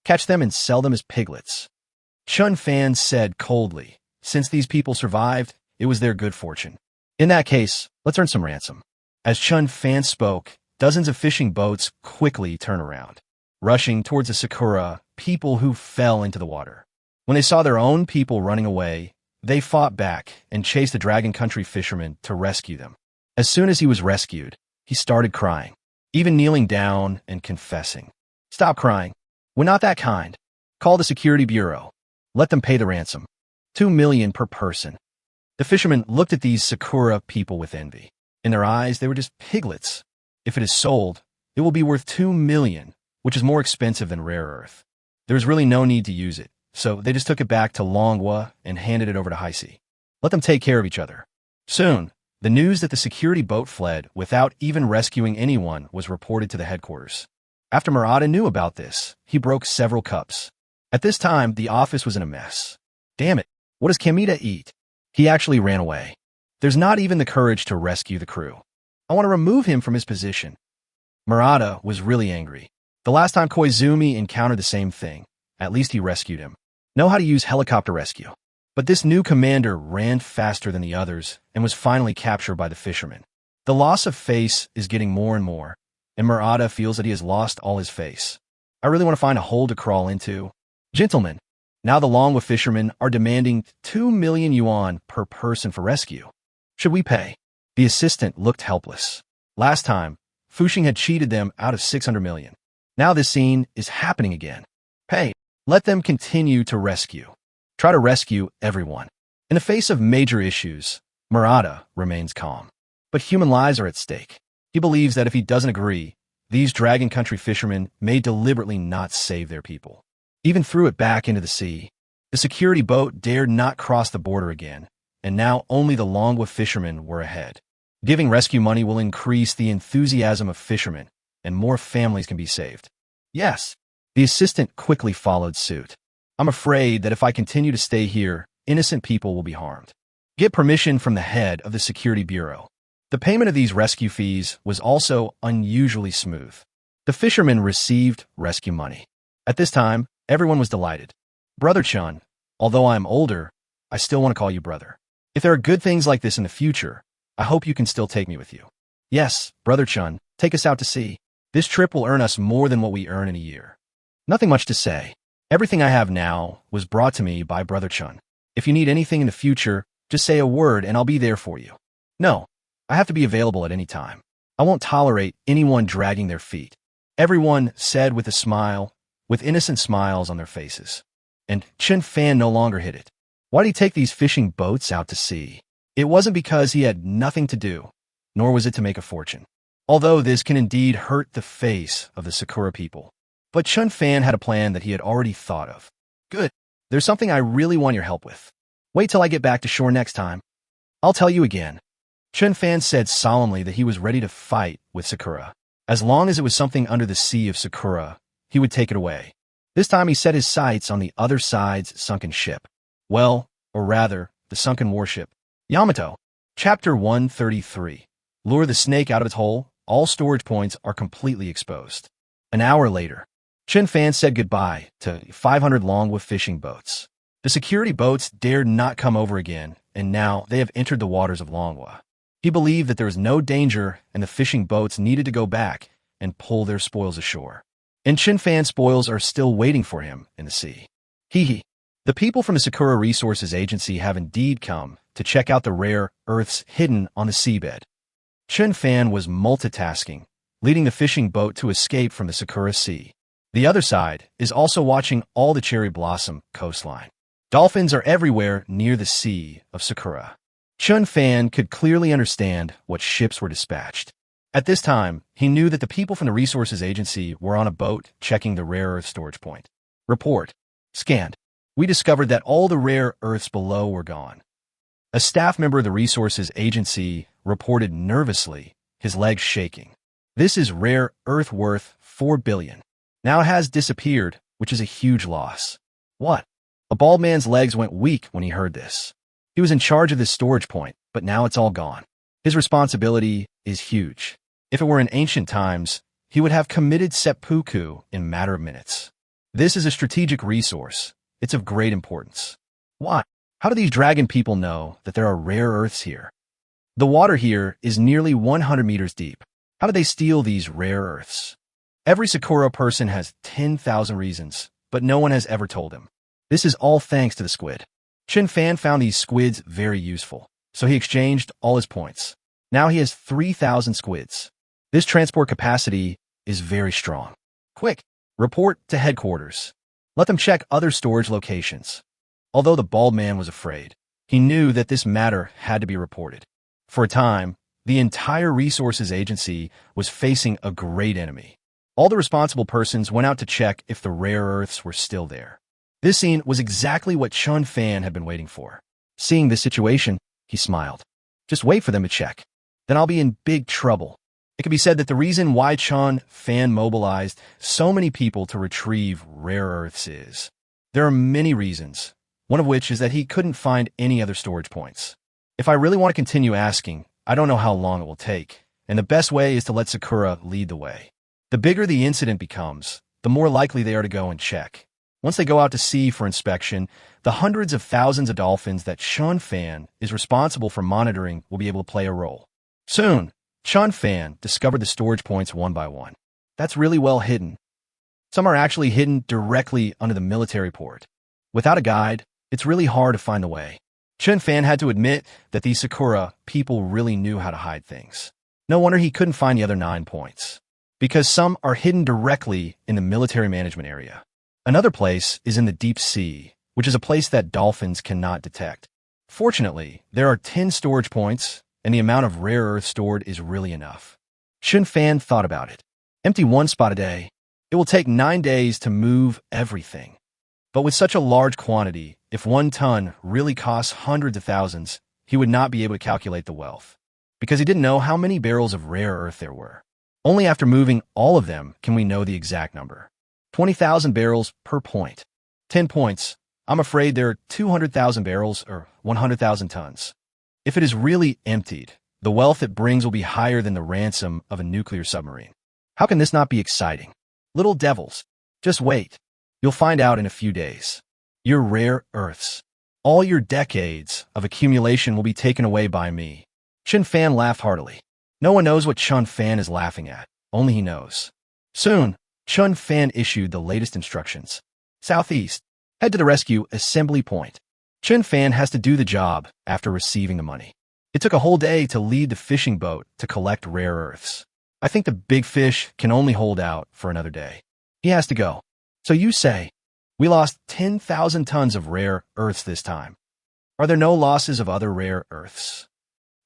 Catch them and sell them as piglets. Chen Fan said coldly, since these people survived, it was their good fortune. In that case, let's earn some ransom. As Chen Fan spoke, dozens of fishing boats quickly turned around, rushing towards the Sakura people who fell into the water. When they saw their own people running away, they fought back and chased the Dragon Country fisherman to rescue them. As soon as he was rescued, he started crying, even kneeling down and confessing. Stop crying. We're not that kind. Call the security bureau. Let them pay the ransom. 2 million per person. The fishermen looked at these Sakura people with envy. In their eyes, they were just piglets. If it is sold, it will be worth 2 million, which is more expensive than rare earth. There is really no need to use it, so they just took it back to Manhwa and handed it over to Heisi. Let them take care of each other. Soon, the news that the security boat fled without even rescuing anyone was reported to the headquarters. After Murata knew about this, he broke several cups. At this time, the office was in a mess. Damn it, what does Kamita eat? He actually ran away. There's not even the courage to rescue the crew. I want to remove him from his position. Murata was really angry. The last time Koizumi encountered the same thing, at least he rescued him. Know how to use helicopter rescue. But this new commander ran faster than the others and was finally captured by the fishermen. The loss of face is getting more and more, and Murata feels that he has lost all his face. I really want to find a hole to crawl into. Gentlemen, now the Longwa fishermen are demanding 2 million yuan per person for rescue. Should we pay? The assistant looked helpless. Last time, Fuxing had cheated them out of 600 million. Now this scene is happening again. Pay. Let them continue to rescue. Try to rescue everyone. In the face of major issues, Murata remains calm. But human lives are at stake. He believes that if he doesn't agree, these Dragon Country fishermen may deliberately not save their people. Even threw it back into the sea. The security boat dared not cross the border again, and now only the Longwa fishermen were ahead. Giving rescue money will increase the enthusiasm of fishermen, and more families can be saved. Yes, the assistant quickly followed suit. I'm afraid that if I continue to stay here, innocent people will be harmed. Get permission from the head of the security bureau. The payment of these rescue fees was also unusually smooth. The fishermen received rescue money. At this time, everyone was delighted. Brother Chun, although I am older, I still want to call you brother. If there are good things like this in the future, I hope you can still take me with you. Yes, Brother Chun, take us out to sea. This trip will earn us more than what we earn in a year. Nothing much to say. Everything I have now was brought to me by Brother Chun. If you need anything in the future, just say a word and I'll be there for you. No, I have to be available at any time. I won't tolerate anyone dragging their feet. Everyone said with a smile, with innocent smiles on their faces. And Chen Fan no longer hid it. Why did he take these fishing boats out to sea? It wasn't because he had nothing to do, nor was it to make a fortune. Although this can indeed hurt the face of the Sakura people. But Chen Fan had a plan that he had already thought of. Good. There's something I really want your help with. Wait till I get back to shore next time. I'll tell you again. Chen Fan said solemnly that he was ready to fight with Sakura. As long as it was something under the sea of Sakura, he would take it away. This time he set his sights on the other side's sunken ship. Well, or rather, the sunken warship. Yamato. Chapter 133. Lure the snake out of its hole. All storage points are completely exposed. An hour later, Chen Fan said goodbye to 500 Longwa fishing boats. The security boats dared not come over again, and now they have entered the waters of Longwa. He believed that there was no danger and the fishing boats needed to go back and pull their spoils ashore. And Chen Fan's spoils are still waiting for him in the sea. Hee. The people from the Sakura Resources Agency have indeed come to check out the rare earths hidden on the seabed. Chen Fan was multitasking, leading the fishing boat to escape from the Sakura Sea. The other side is also watching all the cherry blossom coastline. Dolphins are everywhere near the sea of Sakura. Chen Fan could clearly understand what ships were dispatched. At this time, he knew that the people from the Resources Agency were on a boat checking the rare earth storage point. Report. Scanned. We discovered that all the rare earths below were gone. A staff member of the Resources Agency reported nervously, his legs shaking. This is rare earth worth 4 billion. Now it has disappeared, which is a huge loss. What? A bald man's legs went weak when he heard this. He was in charge of this storage point, but now it's all gone. His responsibility is huge. If it were in ancient times, he would have committed seppuku in a matter of minutes. This is a strategic resource. It's of great importance. Why? How do these dragon people know that there are rare earths here? The water here is nearly 100 meters deep. How do they steal these rare earths? Every Sakura person has 10,000 reasons, but no one has ever told him. This is all thanks to the squid. Chen Fan found these squids very useful, so he exchanged all his points. Now he has 3,000 squids. This transport capacity is very strong. Quick, report to headquarters. Let them check other storage locations. Although the bald man was afraid, he knew that this matter had to be reported. For a time, the entire Resources Agency was facing a great enemy. All the responsible persons went out to check if the rare earths were still there. This scene was exactly what Chen Fan had been waiting for. Seeing this situation, he smiled. Just wait for them to check. Then I'll be in big trouble. It can be said that the reason why Chen Fan mobilized so many people to retrieve rare earths is there are many reasons, one of which is that he couldn't find any other storage points. If I really want to continue asking, I don't know how long it will take, and the best way is to let Sakura lead the way. The bigger the incident becomes, the more likely they are to go and check. Once they go out to sea for inspection, the hundreds of thousands of dolphins that Chen Fan is responsible for monitoring will be able to play a role. Soon, Chen Fan discovered the storage points one by one. That's really well hidden. Some are actually hidden directly under the military port. Without a guide, it's really hard to find the way. Chen Fan had to admit that these Sakura people really knew how to hide things. No wonder he couldn't find the other 9 points. Because some are hidden directly in the military management area. Another place is in the deep sea, which is a place that dolphins cannot detect. Fortunately, there are 10 storage points, and the amount of rare earth stored is really enough. Chen Fan thought about it. Empty one spot a day. It will take 9 days to move everything. But with such a large quantity, if 1 ton really costs hundreds of thousands, he would not be able to calculate the wealth. Because he didn't know how many barrels of rare earth there were. Only after moving all of them can we know the exact number. 20,000 barrels per point. 10 points. I'm afraid there are 200,000 barrels or 100,000 tons. If it is really emptied, the wealth it brings will be higher than the ransom of a nuclear submarine. How can this not be exciting? Little devils, just wait. You'll find out in a few days. Your rare earths. All your decades of accumulation will be taken away by me. Chen Fan laughed heartily. No one knows what Chen Fan is laughing at. Only he knows. Soon, Chen Fan issued the latest instructions. Southeast. Head to the rescue assembly point. Chen Fan has to do the job after receiving the money. It took a whole day to lead the fishing boat to collect rare earths. I think the big fish can only hold out for another day. He has to go. So you say, we lost 10,000 tons of rare earths this time. Are there no losses of other rare earths?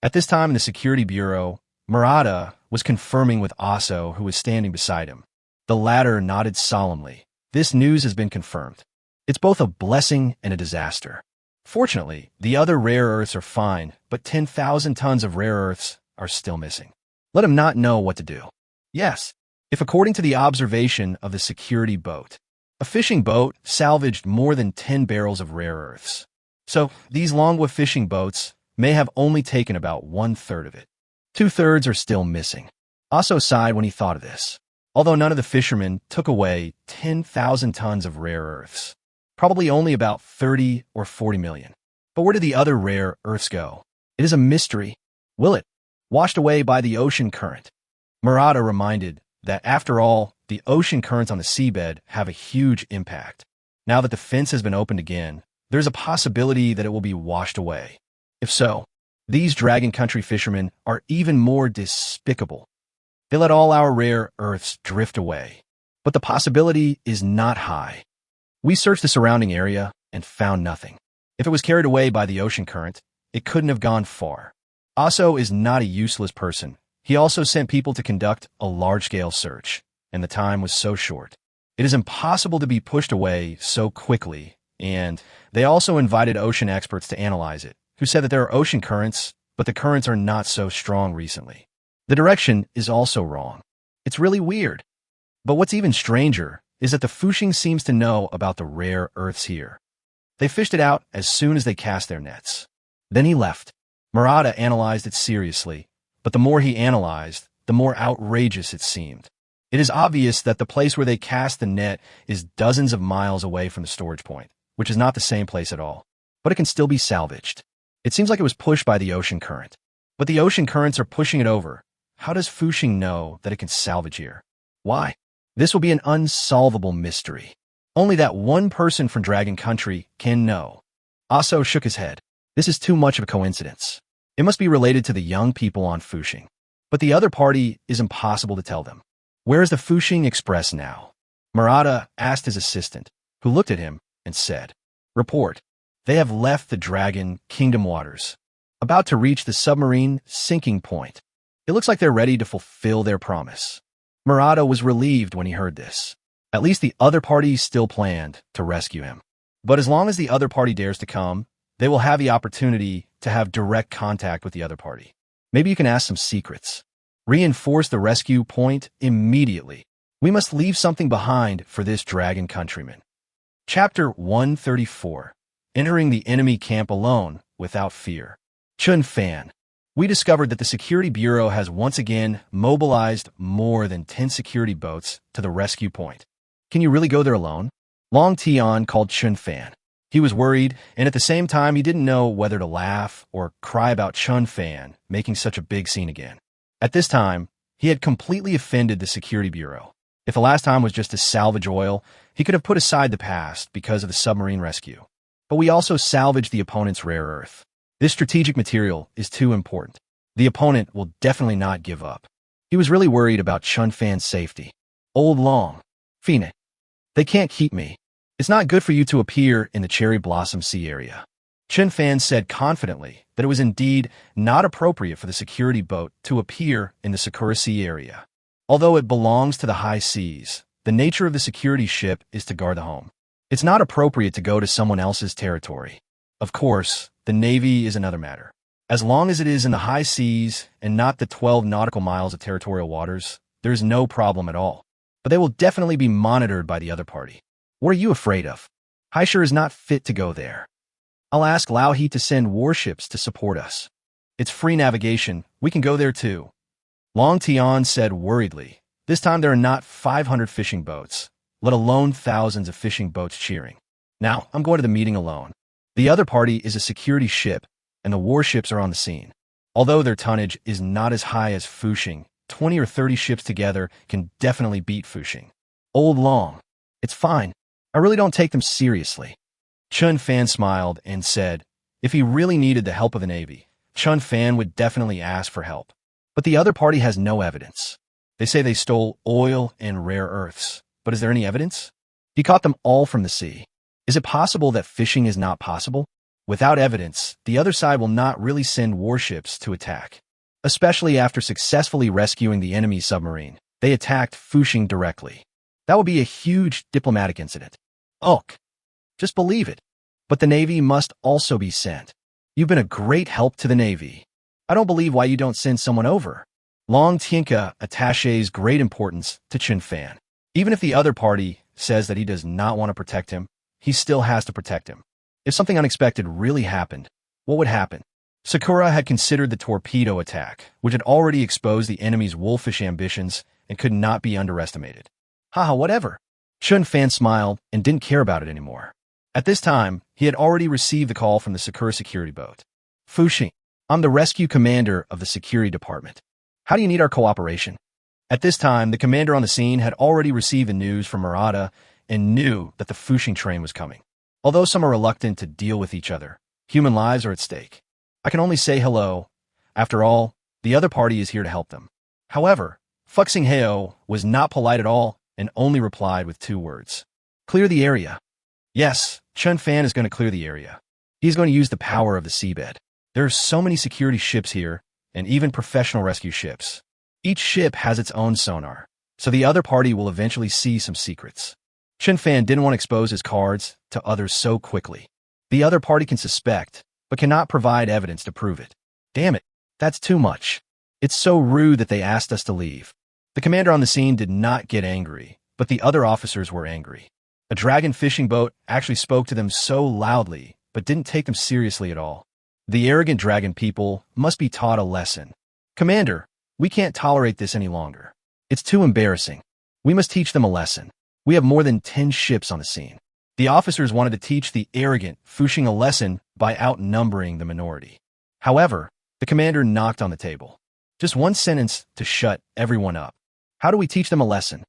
At this time in the Security Bureau, Murata was confirming with Aso, who was standing beside him. The latter nodded solemnly. This news has been confirmed. It's both a blessing and a disaster. Fortunately, the other rare earths are fine, but 10,000 tons of rare earths are still missing. Let him not know what to do. Yes, if according to the observation of the security boat, a fishing boat salvaged more than 10 barrels of rare earths. So these Longwa fishing boats may have only taken about 1/3 of it. 2/3 are still missing. Aso sighed when he thought of this. Although none of the fishermen took away 10,000 tons of rare earths. Probably only about 30 or 40 million. But where did the other rare earths go? It is a mystery. Will it? Washed away by the ocean current. Murata reminded that, after all, the ocean currents on the seabed have a huge impact. Now that the fence has been opened again, there's a possibility that it will be washed away. If so, these Dragon Country fishermen are even more despicable. They let all our rare earths drift away. But the possibility is not high. We searched the surrounding area and found nothing. If it was carried away by the ocean current, it couldn't have gone far. Aso is not a useless person. He also sent people to conduct a large-scale search, and the time was so short. It is impossible to be pushed away so quickly, and they also invited ocean experts to analyze it, who said that there are ocean currents, but the currents are not so strong recently. The direction is also wrong. It's really weird. But what's even stranger is that the Fuxing seems to know about the rare earths here. They fished it out as soon as they cast their nets. Then he left. Murata analyzed it seriously, but the more he analyzed, the more outrageous it seemed. It is obvious that the place where they cast the net is dozens of miles away from the storage point, which is not the same place at all. But it can still be salvaged. It seems like it was pushed by the ocean current. But the ocean currents are pushing it over. How does Fuxing know that it can salvage here? Why? This will be an unsolvable mystery. Only that one person from Dragon Country can know. Aso shook his head. This is too much of a coincidence. It must be related to the young people on Fuxing. But the other party is impossible to tell them. Where is the Fuxing Express now? Murata asked his assistant, who looked at him and said, Report. They have left the Dragon Kingdom waters, about to reach the submarine sinking point. It looks like they're ready to fulfill their promise. Murata was relieved when he heard this. At least the other party still planned to rescue him. But as long as the other party dares to come, they will have the opportunity to have direct contact with the other party. Maybe you can ask some secrets. Reinforce the rescue point immediately. We must leave something behind for this dragon countryman. Chapter 134. Entering the enemy camp alone, without fear. Chen Fan. We discovered that the Security Bureau has once again mobilized more than 10 security boats to the rescue point. Can you really go there alone? Long Tian called Chen Fan. He was worried, and at the same time he didn't know whether to laugh or cry about Chen Fan making such a big scene again. At this time, he had completely offended the Security Bureau. If the last time was just to salvage oil, he could have put aside the past because of the submarine rescue. But we also salvaged the opponent's rare earth. This strategic material is too important. The opponent will definitely not give up. He was really worried about Chen Fan's safety. Old Long. Phoenix. They can't keep me. It's not good for you to appear in the Cherry Blossom Sea area. Chen Fan said confidently that it was indeed not appropriate for the security boat to appear in the Sakura Sea area. Although it belongs to the high seas, the nature of the security ship is to guard the home. It's not appropriate to go to someone else's territory. Of course, the Navy is another matter. As long as it is in the high seas and not the 12 nautical miles of territorial waters, there's no problem at all. But they will definitely be monitored by the other party. What are you afraid of? Haisher is not fit to go there. I'll ask Lao He to send warships to support us. It's free navigation. We can go there too. Long Tian said worriedly. This time there are not 500 fishing boats, let alone thousands of fishing boats cheering. Now, I'm going to the meeting alone. The other party is a security ship, and the warships are on the scene. Although their tonnage is not as high as Fuxing, 20 or 30 ships together can definitely beat Fuxing. Old Long. It's fine. I really don't take them seriously. Chen Fan smiled and said, if he really needed the help of the Navy, Chen Fan would definitely ask for help. But the other party has no evidence. They say they stole oil and rare earths. But is there any evidence? He caught them all from the sea. Is it possible that fishing is not possible? Without evidence, the other side will not really send warships to attack. Especially after successfully rescuing the enemy submarine, they attacked Fuxing directly. That would be a huge diplomatic incident. Ugh. Just believe it. But the Navy must also be sent. You've been a great help to the Navy. I don't believe why you don't send someone over. Long Tianka attaches great importance to Chen Fan. Even if the other party says that he does not want to protect him, he still has to protect him. If something unexpected really happened, what would happen? Sakura had considered the torpedo attack, which had already exposed the enemy's wolfish ambitions and could not be underestimated. Haha, whatever. Chen Fan smiled and didn't care about it anymore. At this time, he had already received the call from the Sakura security boat. Fuxing, I'm the rescue commander of the security department. How do you need our cooperation? At this time, the commander on the scene had already received the news from Murata and knew that the Fuxing train was coming. Although some are reluctant to deal with each other, human lives are at stake. I can only say hello. After all, the other party is here to help them. However, Fuxing Heo was not polite at all and only replied with 2 words. Clear the area. Yes, Chen Fan is going to clear the area. He's going to use the power of the seabed. There are so many security ships here, and even professional rescue ships. Each ship has its own sonar, so the other party will eventually see some secrets. Chen Fan didn't want to expose his cards to others so quickly. The other party can suspect, but cannot provide evidence to prove it. Damn it, that's too much. It's so rude that they asked us to leave. The commander on the scene did not get angry, but the other officers were angry. A dragon fishing boat actually spoke to them so loudly, but didn't take them seriously at all. The arrogant dragon people must be taught a lesson. Commander, we can't tolerate this any longer. It's too embarrassing. We must teach them a lesson. We have more than 10 ships on the scene. The officers wanted to teach the arrogant Fuxing a lesson by outnumbering the minority. However, the commander knocked on the table. Just one sentence to shut everyone up. How do we teach them a lesson?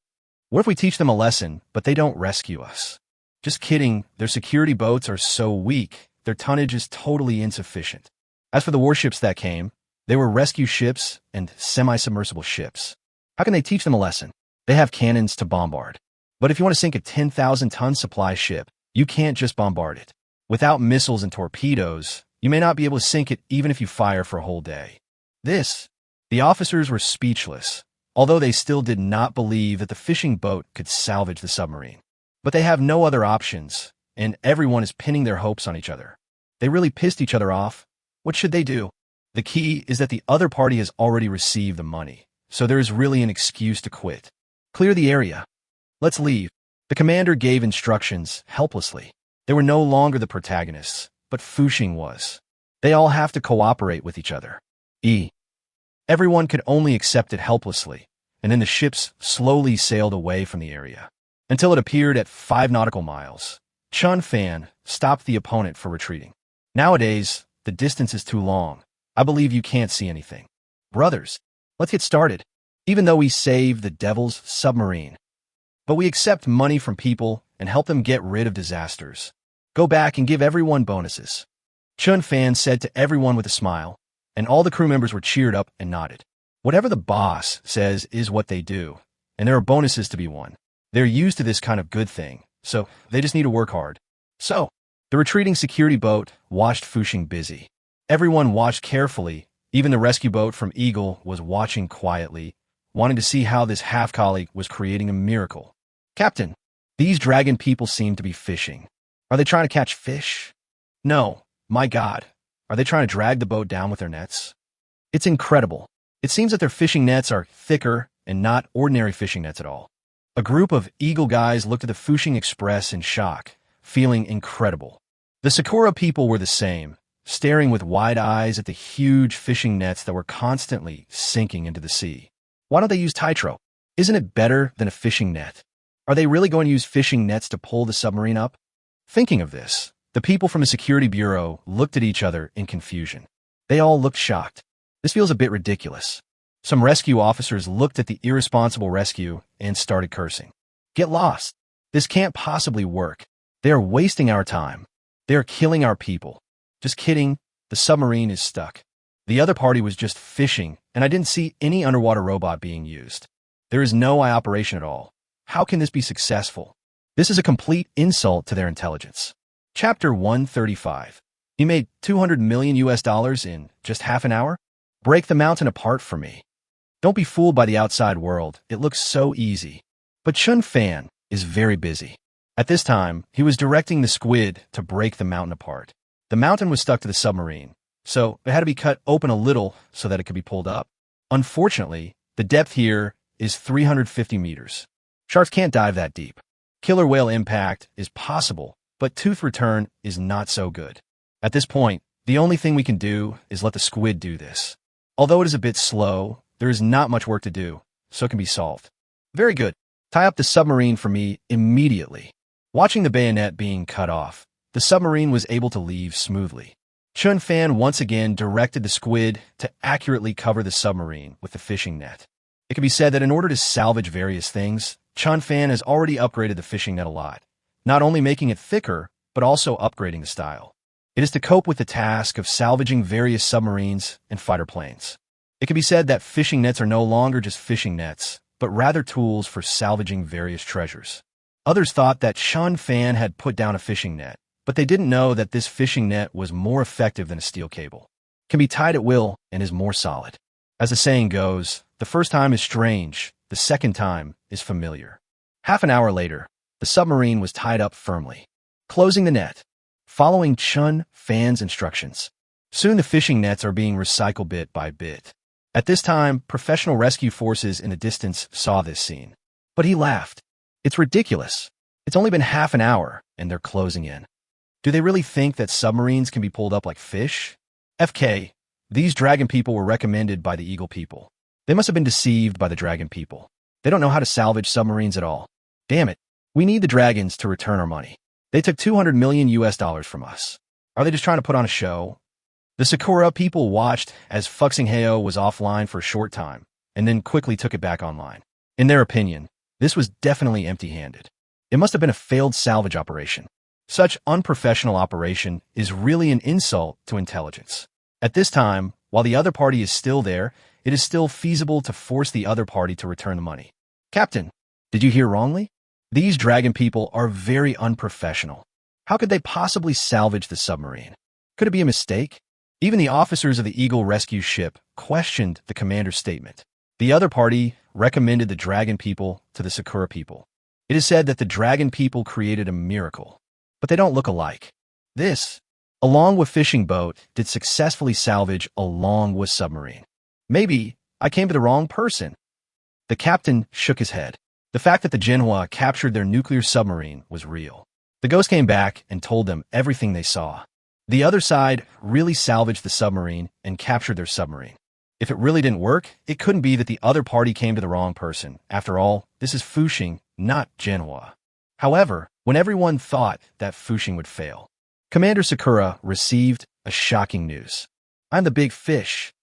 What if we teach them a lesson, but they don't rescue us? Just kidding, their security boats are so weak, their tonnage is totally insufficient. As for the warships that came, they were rescue ships and semi-submersible ships. How can they teach them a lesson? They have cannons to bombard. But if you want to sink a 10,000-ton supply ship, you can't just bombard it. Without missiles and torpedoes, you may not be able to sink it even if you fire for a whole day. The officers were speechless, although they still did not believe that the fishing boat could salvage the submarine. But they have no other options, and everyone is pinning their hopes on each other. They really pissed each other off. What should they do? The key is that the other party has already received the money, so there is really an excuse to quit. Clear the area. Let's leave. The commander gave instructions helplessly. They were no longer the protagonists, but Fuxing was. They all have to cooperate with each other. Everyone could only accept it helplessly, and then the ships slowly sailed away from the area, until it appeared at 5 nautical miles. Chen Fan stopped the opponent for retreating. Nowadays, the distance is too long. I believe you can't see anything. Brothers, let's get started. Even though we save the devil's submarine, but we accept money from people and help them get rid of disasters. Go back and give everyone bonuses. Chen Fan said to everyone with a smile, and all the crew members were cheered up and nodded. Whatever the boss says is what they do, and there are bonuses to be won. They're used to this kind of good thing, so they just need to work hard. So, the retreating security boat watched Fuxing busy. Everyone watched carefully. Even the rescue boat from Eagle was watching quietly, wanting to see how this half-colleague was creating a miracle. Captain, these dragon people seem to be fishing. Are they trying to catch fish? No, my God. Are they trying to drag the boat down with their nets? It's incredible. It seems that their fishing nets are thicker and not ordinary fishing nets at all. A group of Eagle guys looked at the Fuxing Express in shock, feeling incredible. The Sakura people were the same, staring with wide eyes at the huge fishing nets that were constantly sinking into the sea. Why don't they use Titro? Isn't it better than a fishing net? Are they really going to use fishing nets to pull the submarine up? Thinking of this, the people from the security bureau looked at each other in confusion. They all looked shocked. This feels a bit ridiculous. Some rescue officers looked at the irresponsible rescue and started cursing. Get lost. This can't possibly work. They are wasting our time. They are killing our people. Just kidding, the submarine is stuck. The other party was just fishing, and I didn't see any underwater robot being used. There is no eye operation at all. How can this be successful? This is a complete insult to their intelligence. Chapter 135. You made $200 million in just half an hour? Break the mountain apart for me. Don't be fooled by the outside world. It looks so easy. But Chen Fan is very busy. At this time, he was directing the squid to break the mountain apart. The mountain was stuck to the submarine, so it had to be cut open a little so that it could be pulled up. Unfortunately, the depth here is 350 meters. Sharks can't dive that deep. Killer whale impact is possible, but tooth return is not so good. At this point, the only thing we can do is let the squid do this. Although it is a bit slow, there is not much work to do, so it can be solved. Very good. Tie up the submarine for me immediately. Watching the bayonet being cut off, the submarine was able to leave smoothly. Chen Fan once again directed the squid to accurately cover the submarine with the fishing net. It can be said that in order to salvage various things, Chen Fan has already upgraded the fishing net a lot, not only making it thicker, but also upgrading the style. It is to cope with the task of salvaging various submarines and fighter planes. It can be said that fishing nets are no longer just fishing nets, but rather tools for salvaging various treasures. Others thought that Chen Fan had put down a fishing net, but they didn't know that this fishing net was more effective than a steel cable. It can be tied at will and is more solid. As the saying goes, the first time is strange, the second time is familiar. Half an hour later, the submarine was tied up firmly. Closing the net. Following Chen Fan's instructions. Soon the fishing nets are being recycled bit by bit. At this time, professional rescue forces in the distance saw this scene. But he laughed. It's ridiculous. It's only been half an hour, and they're closing in. Do they really think that submarines can be pulled up like fish? FK, these dragon people were recommended by the Eagle people. They must have been deceived by the dragon people. They don't know how to salvage submarines at all. Damn it. We need the dragons to return our money. They took $200 million from us. Are they just trying to put on a show? The Sakura people watched as Fuxing Heo was offline for a short time, and then quickly took it back online. In their opinion, this was definitely empty-handed. It must have been a failed salvage operation. Such unprofessional operation is really an insult to intelligence. At this time, while the other party is still there, it is still feasible to force the other party to return the money. Captain, did you hear wrongly? These dragon people are very unprofessional. How could they possibly salvage the submarine? Could it be a mistake? Even the officers of the Eagle rescue ship questioned the commander's statement. The other party recommended the dragon people to the Sakura people. It is said that the dragon people created a miracle. but they don't look alike. This, along with fishing boat, did successfully salvage along with submarine. Maybe I came to the wrong person. The captain shook his head. The fact that the manhwa captured their nuclear submarine was real. The ghost came back and told them everything they saw. The other side really salvaged the submarine and captured their submarine. If it really didn't work, it couldn't be that the other party came to the wrong person. After all, this is Fushing, not manhwa. However, when everyone thought that Fushing would fail, Commander Sakura received a shocking news. I'm the big fish.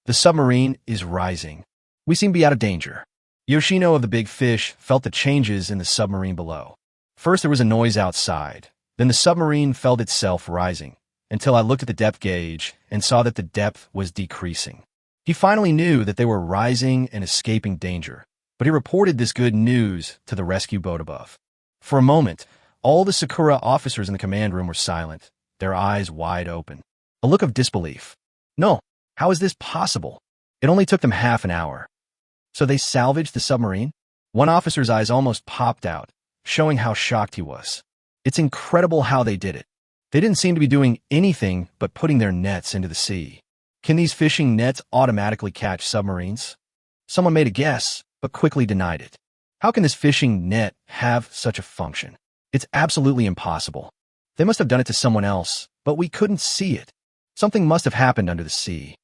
The submarine is rising. We seem to be out of danger. Yoshino of the big fish felt the changes in the submarine below. First there was a noise outside. Then the submarine felt itself rising, until I looked at the depth gauge and saw that the depth was decreasing. He finally knew that they were rising and escaping danger, but he reported this good news to the rescue boat above. For a moment, all the Sakura officers in the command room were silent, their eyes wide open. A look of disbelief. No, how is this possible? It only took them half an hour. So they salvaged the submarine? One officer's eyes almost popped out, showing how shocked he was. It's incredible how they did it. They didn't seem to be doing anything but putting their nets into the sea. Can these fishing nets automatically catch submarines? Someone made a guess, but quickly denied it. How can this fishing net have such a function? It's absolutely impossible. They must have done it to someone else, but we couldn't see it. Something must have happened under the sea.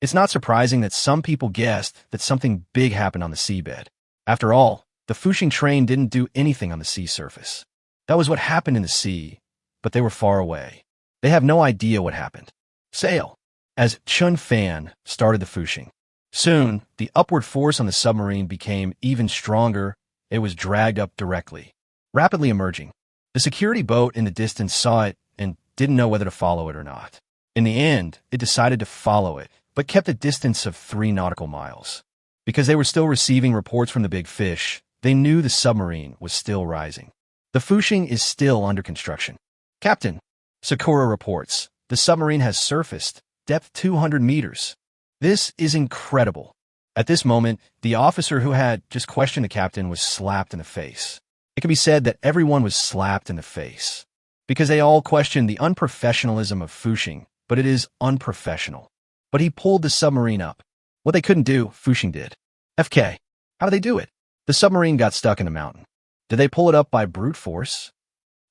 It's not surprising that some people guessed that something big happened on the seabed. After all, the Fushing train didn't do anything on the sea surface. That was what happened in the sea, but they were far away. They have no idea what happened. Sail. As Chen Fan started the Fushing. Soon, the upward force on the submarine became even stronger. It was dragged up directly, rapidly emerging. The security boat in the distance saw it and didn't know whether to follow it or not. In the end, it decided to follow it, but kept a distance of 3 nautical miles. Because they were still receiving reports from the big fish, they knew the submarine was still rising. The Fushing is still under construction. Captain, Sakura reports, the submarine has surfaced, depth 200 meters. This is incredible. At this moment, the officer who had just questioned the captain was slapped in the face. It can be said that everyone was slapped in the face. Because they all questioned the unprofessionalism of Fushing, but it is unprofessional. But he pulled the submarine up. What they couldn't do, Fushing did. FK. How did they do it? The submarine got stuck in the mountain. Did they pull it up by brute force?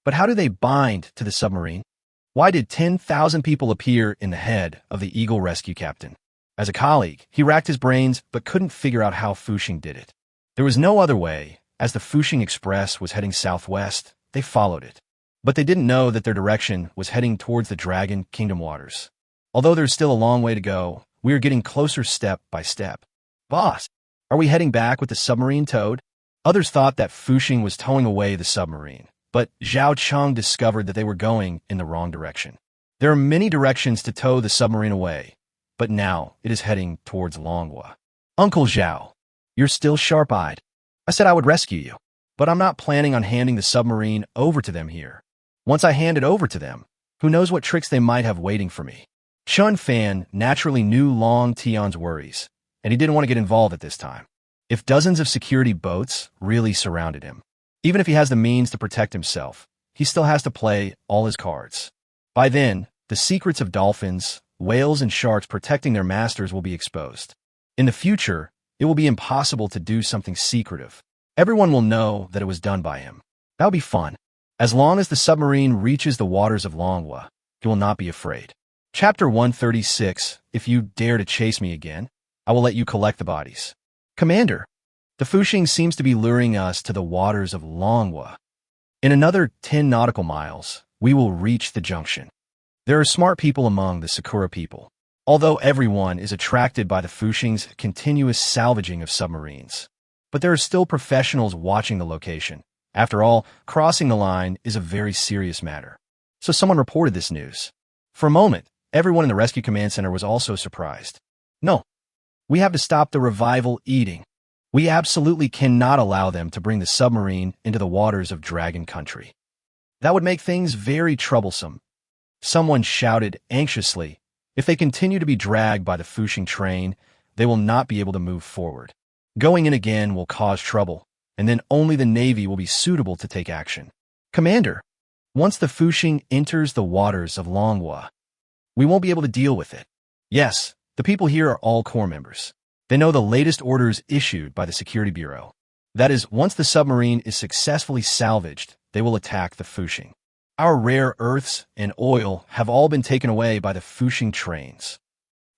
But how do they bind to the submarine? Why did 10,000 people appear in the head of the Eagle rescue captain? As a colleague, he racked his brains but couldn't figure out how Fushing did it. There was no other way. As the Fushing Express was heading southwest, they followed it. But they didn't know that their direction was heading towards the Dragon Kingdom waters. Although there's still a long way to go, we are getting closer step by step. Boss, are we heading back with the submarine towed? Others thought that Fushing was towing away the submarine, but Zhao Cheng discovered that they were going in the wrong direction. There are many directions to tow the submarine away, but now it is heading towards Longwa. Uncle Zhao, you're still sharp-eyed. I said I would rescue you, but I'm not planning on handing the submarine over to them here. Once I hand it over to them, who knows what tricks they might have waiting for me. Chen Fan naturally knew Long Tion's worries, and he didn't want to get involved at this time. If dozens of security boats really surrounded him, even if he has the means to protect himself, he still has to play all his cards. By then, the secrets of dolphins, whales, and sharks protecting their masters will be exposed. In the future, it will be impossible to do something secretive. Everyone will know that it was done by him. That'll be fun. As long as the submarine reaches the waters of Longwa, he will not be afraid. Chapter 136, If you dare to chase me again, I will let you collect the bodies. Commander, the Fushing seems to be luring us to the waters of Longwa. In another 10 nautical miles, we will reach the junction. There are smart people among the Sakura people, although everyone is attracted by the Fushing's continuous salvaging of submarines. But there are still professionals watching the location. After all, crossing the line is a very serious matter. So someone reported this news. For a moment, everyone in the Rescue Command Center was also surprised. No, we have to stop the revival eating. We absolutely cannot allow them to bring the submarine into the waters of Dragon Country. That would make things very troublesome. Someone shouted anxiously, if they continue to be dragged by the Fushing train, they will not be able to move forward. Going in again will cause trouble, and then only the Navy will be suitable to take action. Commander, Once the Fuxing enters the waters of Manhwa, we won't be able to deal with it. Yes, the people here are all Corps members. They know the latest orders issued by the Security Bureau. That is, once the submarine is successfully salvaged, they will attack the Fuxing. Our rare earths and oil have all been taken away by the Fuxing trains.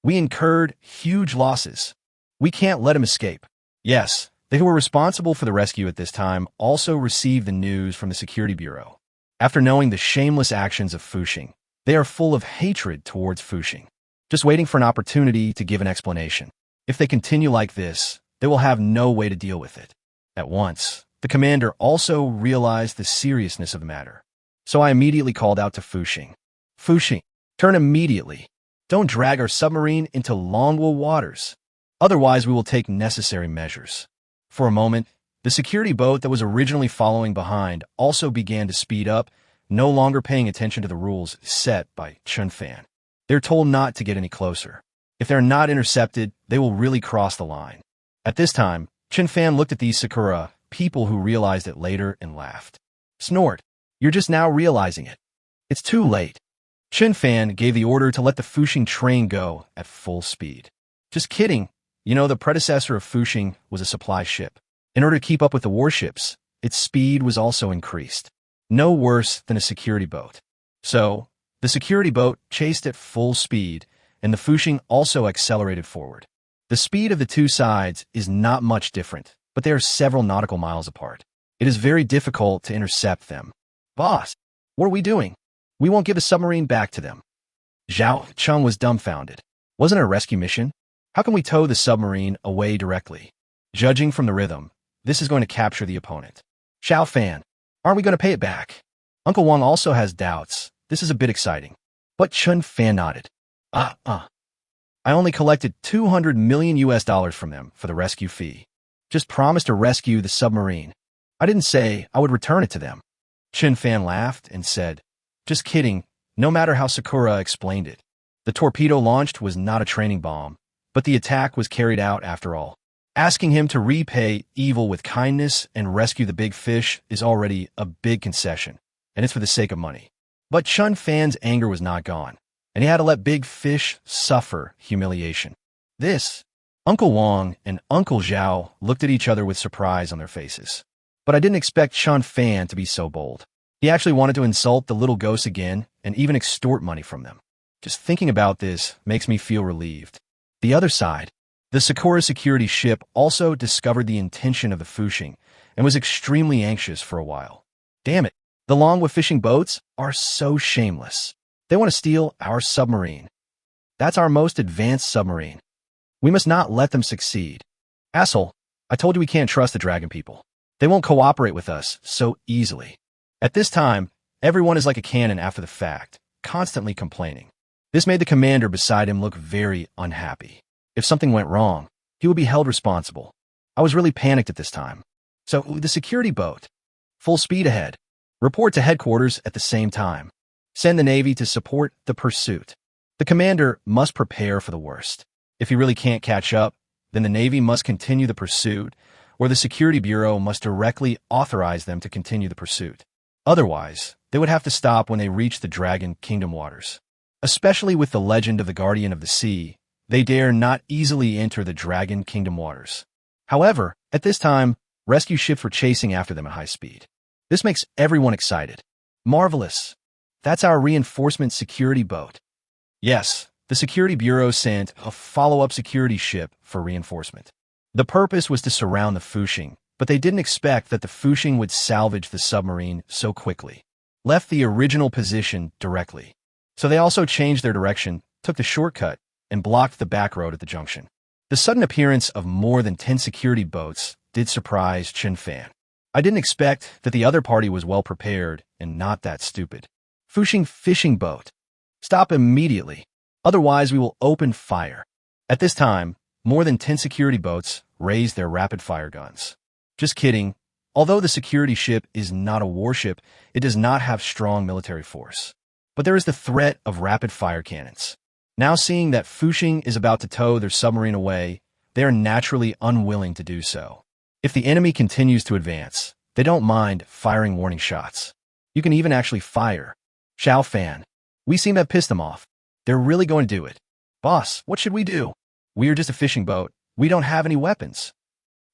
We incurred huge losses. We can't let them escape. Yes, they who were responsible for the rescue at this time also received the news from the Security Bureau. After knowing the shameless actions of Fuxing, they are full of hatred towards Fuxing, just waiting for an opportunity to give an explanation. If they continue like this, they will have no way to deal with it. At once, the commander also realized the seriousness of the matter. So I immediately called out to Fuxing. Fuxing, turn immediately. Don't drag our submarine into Manhwa waters. Otherwise, we will take necessary measures. For a moment, the security boat that was originally following behind also began to speed up, no longer paying attention to the rules set by Chen Fan. They're told not to get any closer. If they're not intercepted, they will really cross the line. At this time, Chen Fan looked at these Sakura people who realized it later and laughed. Snort, you're just now realizing it. It's too late. Chen Fan gave the order to let the Fuxing train go at full speed. Just kidding. You know, the predecessor of Fuxing was a supply ship. In order to keep up with the warships, its speed was also increased. No worse than a security boat. So, the security boat chased at full speed, and the Fuxing also accelerated forward. The speed of the two sides is not much different, but they are several nautical miles apart. It is very difficult to intercept them. Boss, what are we doing? We won't give the submarine back to them. Zhao Cheng was dumbfounded. Wasn't it a rescue mission? How can we tow the submarine away directly? Judging from the rhythm, this is going to capture the opponent. Xiao Fan, aren't we going to pay it back? Uncle Wang also has doubts. This is a bit exciting. But Chen Fan nodded. I only collected $200 million from them for the rescue fee. Just promise to rescue the submarine. I didn't say I would return it to them. Chen Fan laughed and said, just kidding, no matter how Sakura explained it. The torpedo launched was not a training bomb, but the attack was carried out after all. Asking him to repay evil with kindness and rescue the big fish is already a big concession, and it's for the sake of money. But Chen Fan's anger was not gone, and he had to let big fish suffer humiliation. Uncle Wang and Uncle Zhao looked at each other with surprise on their faces. But I didn't expect Chen Fan to be so bold. He actually wanted to insult the little ghosts again and even extort money from them. Just thinking about this makes me feel relieved. The other side, the Sakura security ship also discovered the intention of the Fuxing and was extremely anxious for a while. Damn it, the Manhwa fishing boats are so shameless. They want to steal our submarine. That's our most advanced submarine. We must not let them succeed. Asshole, I told you we can't trust the dragon people. They won't cooperate with us so easily. At this time, everyone is like a cannon after the fact, constantly complaining. This made the commander beside him look very unhappy. If something went wrong, he would be held responsible. I was really panicked at this time. So, the security boat. Full speed ahead. Report to headquarters at the same time. Send the Navy to support the pursuit. The commander must prepare for the worst. If he really can't catch up, then the Navy must continue the pursuit, or the Security Bureau must directly authorize them to continue the pursuit. Otherwise, they would have to stop when they reach the Dragon Kingdom waters. Especially with the legend of the Guardian of the Sea, they dare not easily enter the Dragon Kingdom waters. However, at this time, rescue ships were chasing after them at high speed. This makes everyone excited. Marvelous. That's our reinforcement security boat. Yes, the Security Bureau sent a follow-up security ship for reinforcement. The purpose was to surround the Fuxing, but they didn't expect that the Fuxing would salvage the submarine so quickly. Left the original position directly. So they also changed their direction, took the shortcut, and blocked the back road at the junction. The sudden appearance of more than 10 security boats did surprise Chen Fan. I didn't expect that the other party was well prepared and not that stupid. Fuxing fishing boat. Stop immediately. Otherwise, we will open fire. At this time, more than 10 security boats raised their rapid-fire guns. Just kidding. Although the security ship is not a warship, it does not have strong military force. But there is the threat of rapid-fire cannons. Now seeing that Fuxing is about to tow their submarine away, they are naturally unwilling to do so. If the enemy continues to advance, they don't mind firing warning shots. You can even actually fire. Chen Fan. We seem to have pissed them off. They're really going to do it. Boss, what should we do? We are just a fishing boat. We don't have any weapons.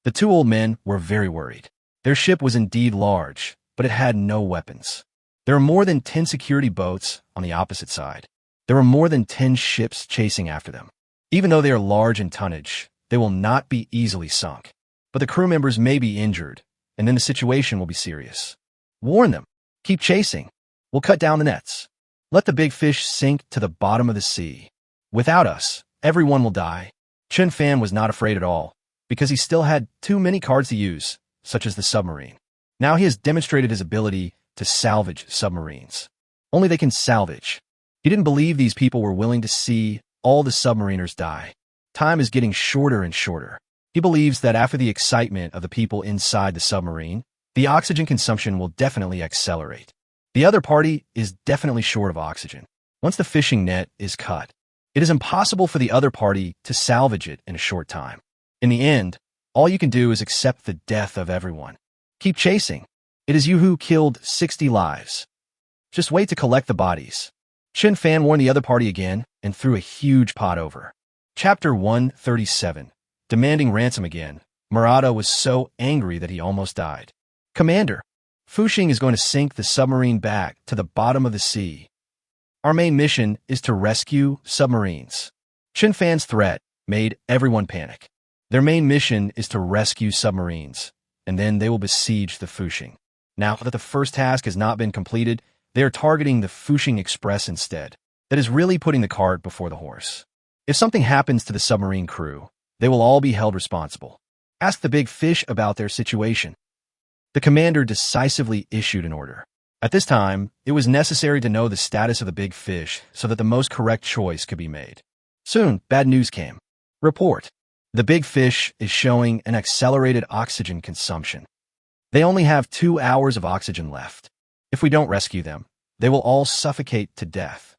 The two old men were very worried. Their ship was indeed large, but it had no weapons. There were more than 10 security boats on the opposite side. There were more than 10 ships chasing after them. Even though they are large in tonnage, they will not be easily sunk. But the crew members may be injured, and then the situation will be serious. Warn them. Keep chasing. We'll cut down the nets. Let the big fish sink to the bottom of the sea. Without us, everyone will die. Chen Fan was not afraid at all, because he still had too many cards to use, such as the submarine. Now he has demonstrated his ability to salvage submarines. Only they can salvage. He didn't believe these people were willing to see all the submariners die. Time is getting shorter and shorter. He believes that after the excitement of the people inside the submarine, the oxygen consumption will definitely accelerate. The other party is definitely short of oxygen. Once the fishing net is cut, it is impossible for the other party to salvage it in a short time. In the end, all you can do is accept the death of everyone. Keep chasing. It is you who killed 60 lives. Just wait to collect the bodies. Chen Fan warned the other party again and threw a huge pot over. Chapter 137. Demanding ransom again. Murata was so angry that he almost died. Commander, Fuxing is going to sink the submarine back to the bottom of the sea. Our main mission is to rescue submarines. Chen Fan's threat made everyone panic. Their main mission is to rescue submarines, and then they will besiege the Fuxing. Now that the first task has not been completed, they are targeting the Fuxing Express instead. That is really putting the cart before the horse. If something happens to the submarine crew, they will all be held responsible. Ask the big fish about their situation. The commander decisively issued an order. At this time, it was necessary to know the status of the big fish so that the most correct choice could be made. Soon, bad news came. Report. The big fish is showing an accelerated oxygen consumption. They only have 2 hours of oxygen left. If we don't rescue them, they will all suffocate to death.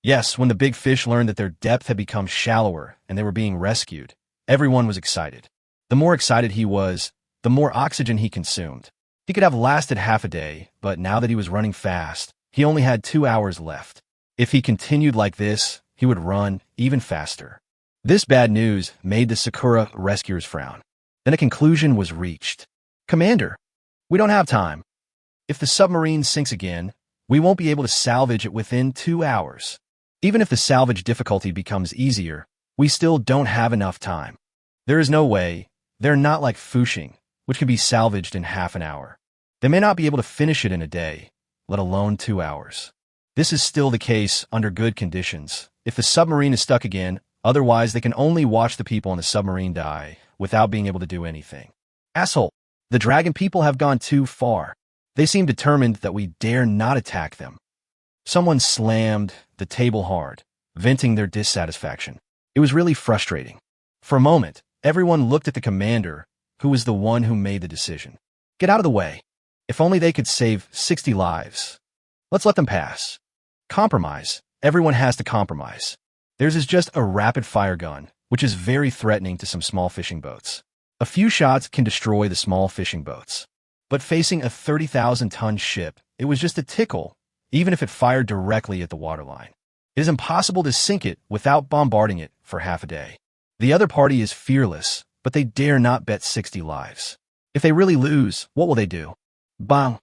Yes, when the big fish learned that their depth had become shallower and they were being rescued, everyone was excited. The more excited he was, the more oxygen he consumed. He could have lasted half a day, but now that he was running fast, he only had 2 hours left. If he continued like this, he would run even faster. This bad news made the Sakura rescuers frown. Then a conclusion was reached. Commander, we don't have time. If the submarine sinks again, we won't be able to salvage it within 2 hours. Even if the salvage difficulty becomes easier, we still don't have enough time. There is no way. They're not like Fuxing, which can be salvaged in half an hour. They may not be able to finish it in a day, let alone 2 hours. This is still the case under good conditions. If the submarine is stuck again, otherwise they can only watch the people on the submarine die without being able to do anything. Asshole, the dragon people have gone too far. They seem determined that we dare not attack them. Someone slammed the table hard, venting their dissatisfaction. It was really frustrating. For a moment, everyone looked at the commander, who was the one who made the decision. Get out of the way. If only they could save 60 lives. Let's let them pass. Compromise. Everyone has to compromise. Theirs is just a rapid-fire gun, which is very threatening to some small fishing boats. A few shots can destroy the small fishing boats. But facing a 30,000-ton ship, it was just a tickle, even if it fired directly at the waterline. It is impossible to sink it without bombarding it for half a day. The other party is fearless, but they dare not bet 60 lives. If they really lose, what will they do? Bang!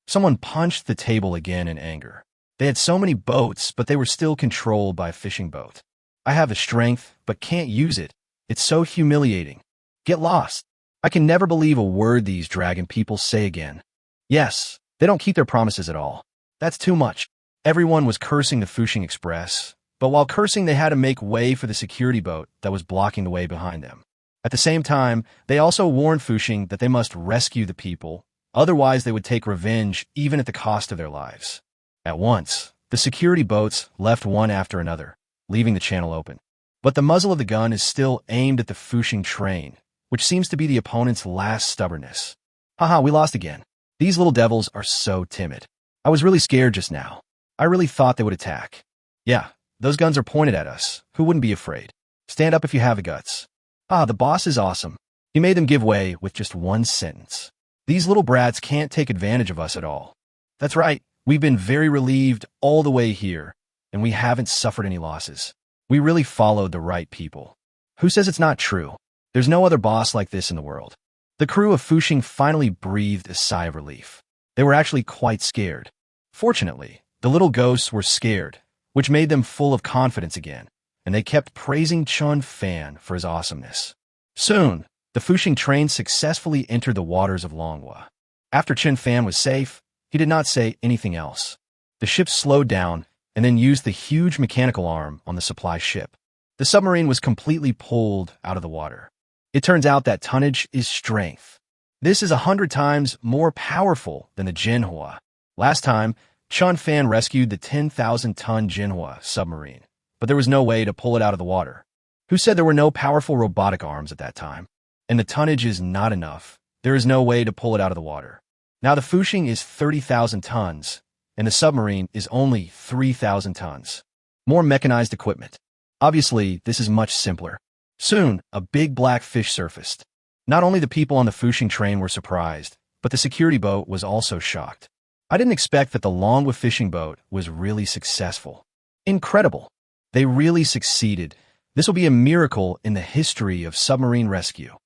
Someone punched the table again in anger. They had so many boats, but they were still controlled by a fishing boat. I have the strength, but can't use it. It's so humiliating. Get lost. I can never believe a word these dragon people say again. Yes, they don't keep their promises at all. That's too much. Everyone was cursing the Fuxing Express, but while cursing they had to make way for the security boat that was blocking the way behind them. At the same time, they also warned Fuxing that they must rescue the people, otherwise they would take revenge even at the cost of their lives. At once, the security boats left one after another, leaving the channel open. But the muzzle of the gun is still aimed at the Fuxing train, which seems to be the opponent's last stubbornness. Haha, we lost again. These little devils are so timid. I was really scared just now. I really thought they would attack. Yeah, those guns are pointed at us. Who wouldn't be afraid? Stand up if you have the guts. The boss is awesome. He made them give way with just one sentence. These little brats can't take advantage of us at all. That's right. We've been very relieved all the way here, and we haven't suffered any losses. We really followed the right people. Who says it's not true? There's no other boss like this in the world. The crew of Fuxing finally breathed a sigh of relief. They were actually quite scared. Fortunately, the little ghosts were scared, which made them full of confidence again, and they kept praising Chen Fan for his awesomeness. Soon, the Fuxing train successfully entered the waters of Manhwa. After Chen Fan was safe, he did not say anything else. The ship slowed down and then used the huge mechanical arm on the supply ship. The submarine was completely pulled out of the water. It turns out that tonnage is strength. This is 100 times more powerful than the manhwa. Last time, Chen Fan rescued the 10,000-ton manhwa submarine, but there was no way to pull it out of the water. Who said there were no powerful robotic arms at that time? And the tonnage is not enough. There is no way to pull it out of the water. Now the Fuxing is 30,000 tons, and the submarine is only 3,000 tons. More mechanized equipment. Obviously, this is much simpler. Soon, a big black fish surfaced. Not only the people on the Fuxing train were surprised, but the security boat was also shocked. I didn't expect that the Manhwa fishing boat was really successful. Incredible. They really succeeded. This will be a miracle in the history of submarine rescue.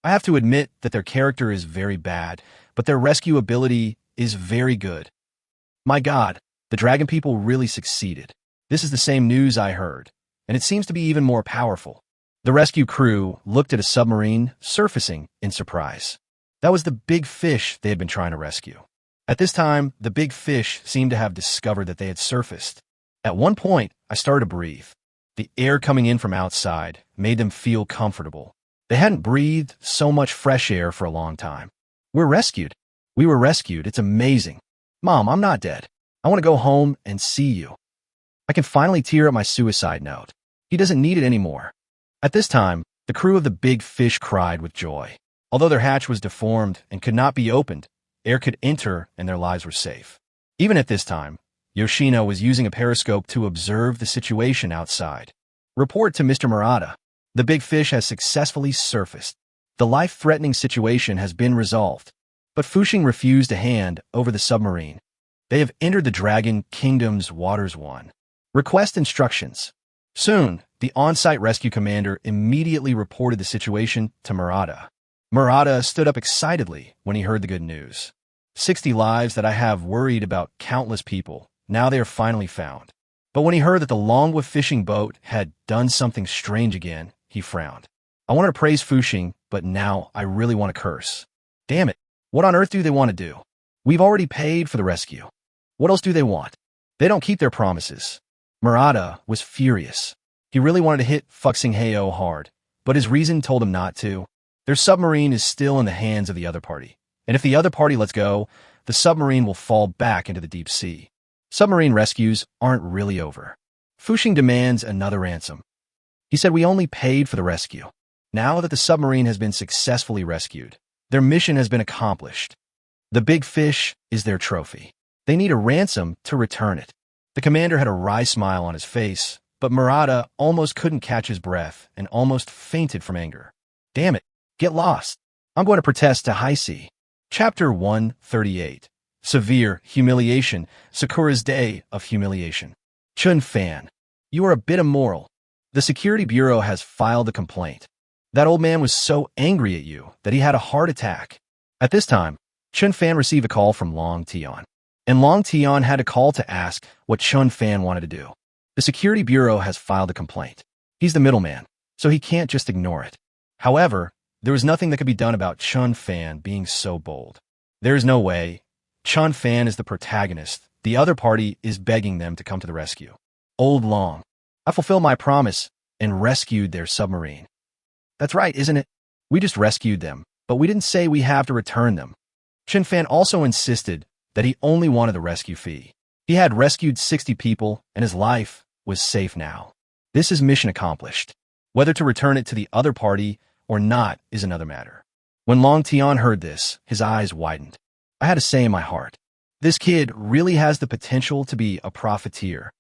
I have to admit that their character is very bad, but their rescue ability is very good. My God, the dragon people really succeeded. This is the same news I heard, and it seems to be even more powerful. The rescue crew looked at a submarine surfacing in surprise. That was the big fish they had been trying to rescue. At this time, the big fish seemed to have discovered that they had surfaced. At one point, I started to breathe. The air coming in from outside made them feel comfortable. They hadn't breathed so much fresh air for a long time. We're rescued. We were rescued. It's amazing. Mom, I'm not dead. I want to go home and see you. I can finally tear up my suicide note. He doesn't need it anymore. At this time, the crew of the big fish cried with joy. Although their hatch was deformed and could not be opened, air could enter and their lives were safe. Even at this time, Yoshino was using a periscope to observe the situation outside. Report to Mr. Murata. The big fish has successfully surfaced. The life-threatening situation has been resolved. But Fuxing refused to hand over the submarine. They have entered the Dragon Kingdom's waters 1. Request instructions. Soon, the on-site rescue commander immediately reported the situation to Murata. Murata stood up excitedly when he heard the good news. 60 lives that I have worried about countless people. Now they are finally found. But when he heard that the Manhwa fishing boat had done something strange again, he frowned. I wanted to praise Fuxing, but now I really want to curse. Damn it. What on earth do they want to do? We've already paid for the rescue. What else do they want? They don't keep their promises. Murata was furious. He really wanted to hit Fuxing Heyo hard, but his reason told him not to. Their submarine is still in the hands of the other party, and if the other party lets go, the submarine will fall back into the deep sea. Submarine rescues aren't really over. Fuxing demands another ransom. He said we only paid for the rescue. Now that the submarine has been successfully rescued, their mission has been accomplished. The big fish is their trophy. They need a ransom to return it. The commander had a wry smile on his face, but Murata almost couldn't catch his breath and almost fainted from anger. Damn it, get lost. I'm going to protest to High Sea. Chapter 138. Severe Humiliation, Sakura's Day of Humiliation. Chen Fan, you are a bit immoral. The Security Bureau has filed a complaint. That old man was so angry at you that he had a heart attack. At this time, Chen Fan received a call from Long Tian. And Long Tian had a call to ask what Chen Fan wanted to do. The Security Bureau has filed a complaint. He's the middleman, so he can't just ignore it. However, there was nothing that could be done about Chen Fan being so bold. There is no way. Chen Fan is the protagonist. The other party is begging them to come to the rescue. Old Long, I fulfilled my promise and rescued their submarine. That's right, isn't it? We just rescued them, but we didn't say we have to return them. Chen Fan also insisted that he only wanted the rescue fee. He had rescued 60 people, and his life was safe now. This is mission accomplished. Whether to return it to the other party or not is another matter. When Long Tian heard this, his eyes widened. I had to say in my heart, this kid really has the potential to be a profiteer.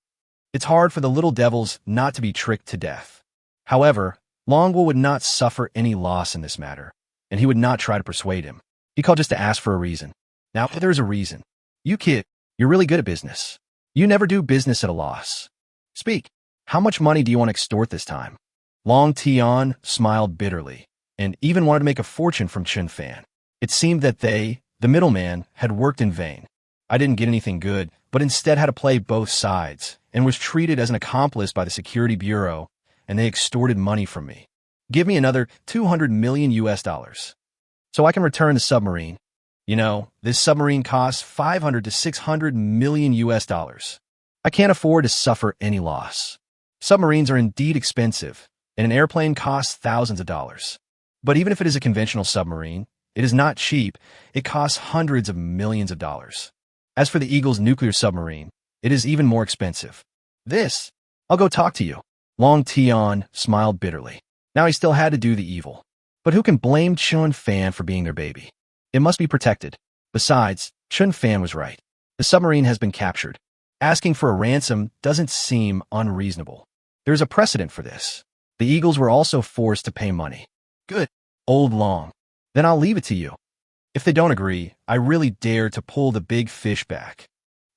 It's hard for the little devils not to be tricked to death. However, Longwa would not suffer any loss in this matter, and he would not try to persuade him. He called just to ask for a reason. Now, there is a reason. You kid, you're really good at business. You never do business at a loss. Speak. How much money do you want to extort this time? Long Tian smiled bitterly, and even wanted to make a fortune from Chen Fan. It seemed that they, the middleman, had worked in vain. I didn't get anything good, but instead had to play both sides, and was treated as an accomplice by the Security Bureau, and they extorted money from me. Give me another 200 million US dollars. So I can return the submarine. You know, this submarine costs 500 to 600 million US dollars. I can't afford to suffer any loss. Submarines are indeed expensive, and an airplane costs thousands of dollars. But even if it is a conventional submarine, it is not cheap. It costs hundreds of millions of dollars. As for the Eagle's nuclear submarine, it is even more expensive. I'll go talk to you. Long Tian smiled bitterly. Now he still had to do the evil. But who can blame Chen Fan for being their baby? It must be protected. Besides, Chen Fan was right. The submarine has been captured. Asking for a ransom doesn't seem unreasonable. There is a precedent for this. The Eagles were also forced to pay money. Good. Old Long. Then I'll leave it to you. If they don't agree, I really dare to pull the big fish back.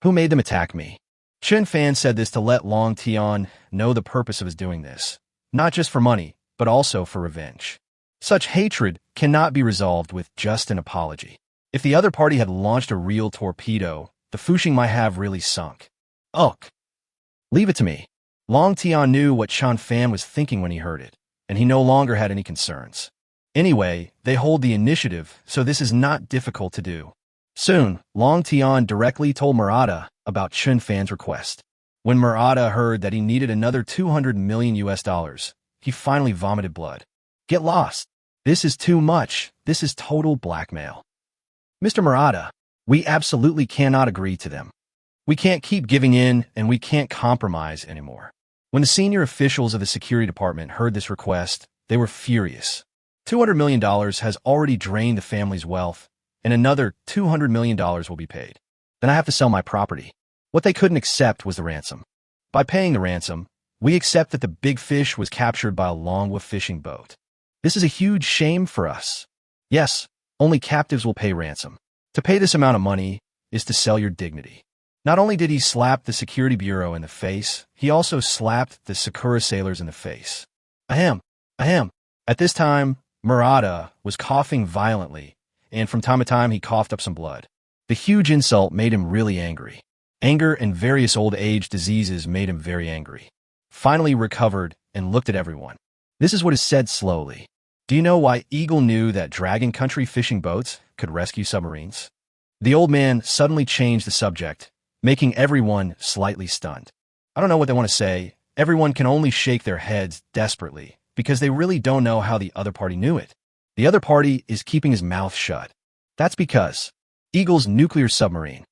Who made them attack me? Chen Fan said this to let Long Tian know the purpose of his doing this. Not just for money, but also for revenge. Such hatred cannot be resolved with just an apology. If the other party had launched a real torpedo, the Fushing might have really sunk. Ugh. Leave it to me. Long Tian knew what Chen Fan was thinking when he heard it, and he no longer had any concerns. Anyway, they hold the initiative, so this is not difficult to do. Soon, Long Tian directly told Murata about Chen Fan's request. When Murata heard that he needed another 200 million US dollars, he finally vomited blood. Get lost. This is too much. This is total blackmail. Mr. Murata, we absolutely cannot agree to them. We can't keep giving in, and we can't compromise anymore. When the senior officials of the security department heard this request, they were furious. $200 million has already drained the family's wealth, and another $200 million will be paid. Then I have to sell my property. What they couldn't accept was the ransom. By paying the ransom, we accept that the big fish was captured by a manhwa fishing boat. This is a huge shame for us. Yes, only captives will pay ransom. To pay this amount of money is to sell your dignity. Not only did he slap the Security Bureau in the face, he also slapped the Sakura sailors in the face. Ahem, ahem. At this time, Murata was coughing violently, and from time to time he coughed up some blood. The huge insult made him really angry. Anger and various old age diseases made him very angry. Finally recovered and looked at everyone. This is what is said slowly. Do you know why Eagle knew that Dragon Country fishing boats could rescue submarines? The old man suddenly changed the subject, making everyone slightly stunned. I don't know what they want to say. Everyone can only shake their heads desperately, because they really don't know how the other party knew it. The other party is keeping his mouth shut. That's because Eagle's nuclear submarine.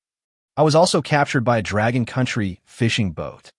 I was also captured by a Dragon Country fishing boat.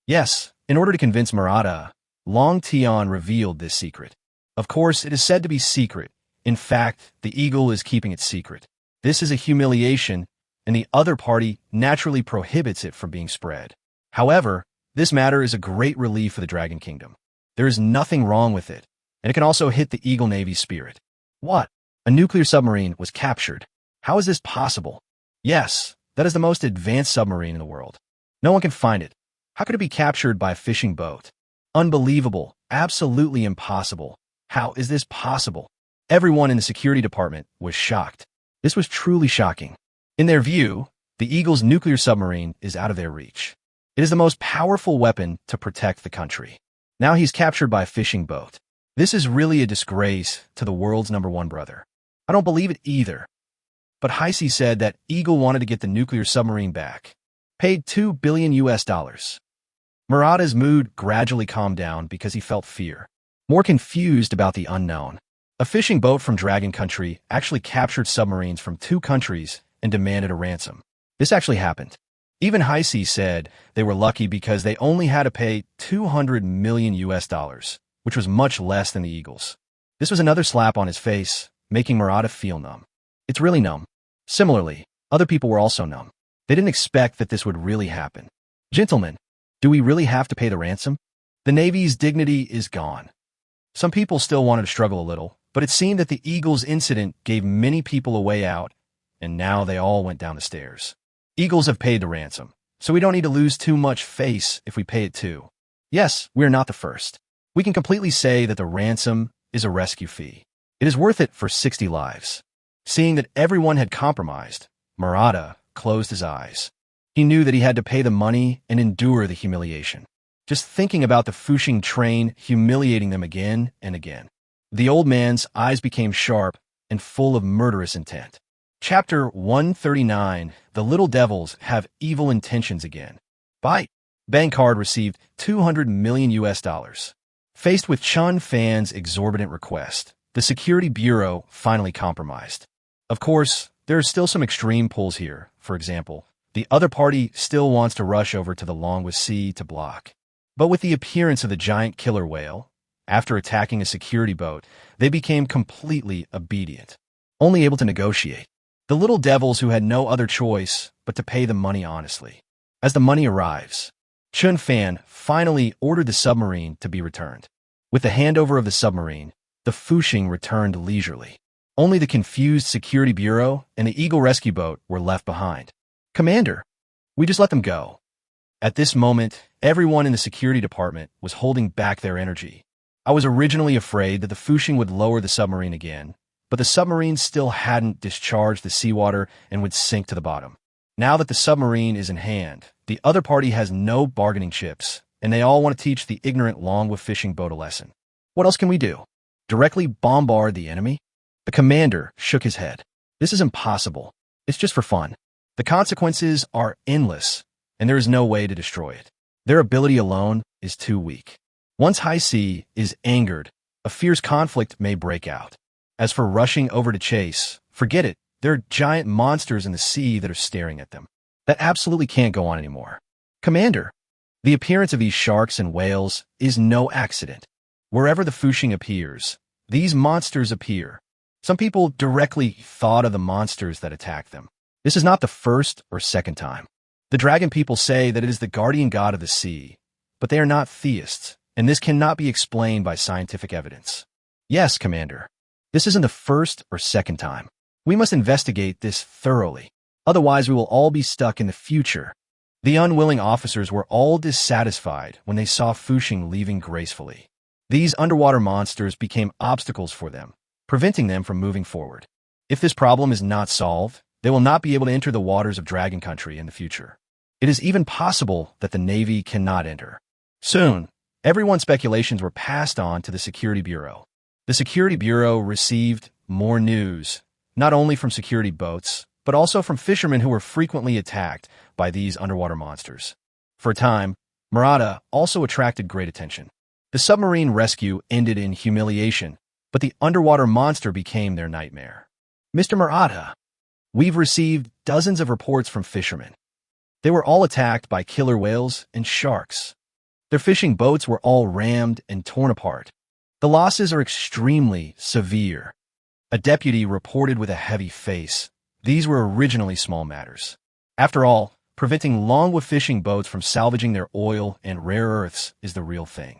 Yes, in order to convince Murata, Long Tian revealed this secret. Of course, it is said to be secret. In fact, the Eagle is keeping it secret. This is a humiliation, and the other party naturally prohibits it from being spread. However, this matter is a great relief for the Dragon Kingdom. There is nothing wrong with it, and it can also hit the Eagle Navy's spirit. What? A nuclear submarine was captured. How is this possible? Yes, that is the most advanced submarine in the world. No one can find it. How could it be captured by a fishing boat? Unbelievable. Absolutely impossible. How is this possible? Everyone in the security department was shocked. This was truly shocking. In their view, the Eagle's nuclear submarine is out of their reach. It is the most powerful weapon to protect the country. Now he's captured by a fishing boat. This is really a disgrace to the world's #1 brother. I don't believe it either. But Heisey said that Eagle wanted to get the nuclear submarine back. Paid $2 billion US dollars. Murata's mood gradually calmed down because he felt fear. More confused about the unknown. A fishing boat from Dragon Country actually captured submarines from 2 countries and demanded a ransom. This actually happened. Even Heisey said they were lucky because they only had to pay 200 million US dollars, which was much less than the Eagles. This was another slap on his face, making Murata feel numb. It's really numb. Similarly, other people were also numb. They didn't expect that this would really happen. Gentlemen, do we really have to pay the ransom? The Navy's dignity is gone. Some people still wanted to struggle a little, but it seemed that the Eagles incident gave many people a way out, and now they all went down the stairs. Eagles have paid the ransom, so we don't need to lose too much face if we pay it too. Yes, we are not the first. We can completely say that the ransom is a rescue fee. It is worth it for 60 lives. Seeing that everyone had compromised, Murata closed his eyes. He knew that he had to pay the money and endure the humiliation. Just thinking about the Fushing train humiliating them again and again. The old man's eyes became sharp and full of murderous intent. Chapter 139, The Little Devils Have Evil Intentions Again. By Bankard received $200 million. Faced with Chen Fan's exorbitant request, the Security Bureau finally compromised. Of course, there are still some extreme pulls here. For example, the other party still wants to rush over to the Longwa Sea to block. But with the appearance of the giant killer whale, after attacking a security boat, they became completely obedient, only able to negotiate. The little devils who had no other choice but to pay the money honestly. As the money arrives, Chen Fan finally ordered the submarine to be returned. With the handover of the submarine, the Fushing returned leisurely. Only the confused Security Bureau and the Eagle rescue boat were left behind. Commander, we just let them go. At this moment, everyone in the security department was holding back their energy. I was originally afraid that the Fushing would lower the submarine again, but the submarine still hadn't discharged the seawater and would sink to the bottom. Now that the submarine is in hand, the other party has no bargaining chips, and they all want to teach the ignorant Longwa fishing boat a lesson. What else can we do? Directly bombard the enemy? The commander shook his head. This is impossible. It's just for fun. The consequences are endless, and there is no way to destroy it. Their ability alone is too weak. Once High Sea is angered, a fierce conflict may break out. As for rushing over to chase, forget it. There are giant monsters in the sea that are staring at them. That absolutely can't go on anymore. Commander, the appearance of these sharks and whales is no accident. Wherever the Fushing appears, these monsters appear. Some people directly thought of the monsters that attacked them. This is not the first or second time. The dragon people say that it is the guardian god of the sea, but they are not theists, and this cannot be explained by scientific evidence. Yes, Commander, this isn't the first or second time. We must investigate this thoroughly. Otherwise, we will all be stuck in the future. The unwilling officers were all dissatisfied when they saw Fushing leaving gracefully. These underwater monsters became obstacles for them, preventing them from moving forward. If this problem is not solved, they will not be able to enter the waters of Dragon Country in the future. It is even possible that the Navy cannot enter. Soon, everyone's speculations were passed on to the Security Bureau. The Security Bureau received more news, not only from security boats, but also from fishermen who were frequently attacked by these underwater monsters. For a time, Murata also attracted great attention. The submarine rescue ended in humiliation, but the underwater monster became their nightmare. Mr. Murata, we've received dozens of reports from fishermen. They were all attacked by killer whales and sharks. Their fishing boats were all rammed and torn apart. The losses are extremely severe. A deputy reported with a heavy face. These were originally small matters. After all, preventing Longwa fishing boats from salvaging their oil and rare earths is the real thing.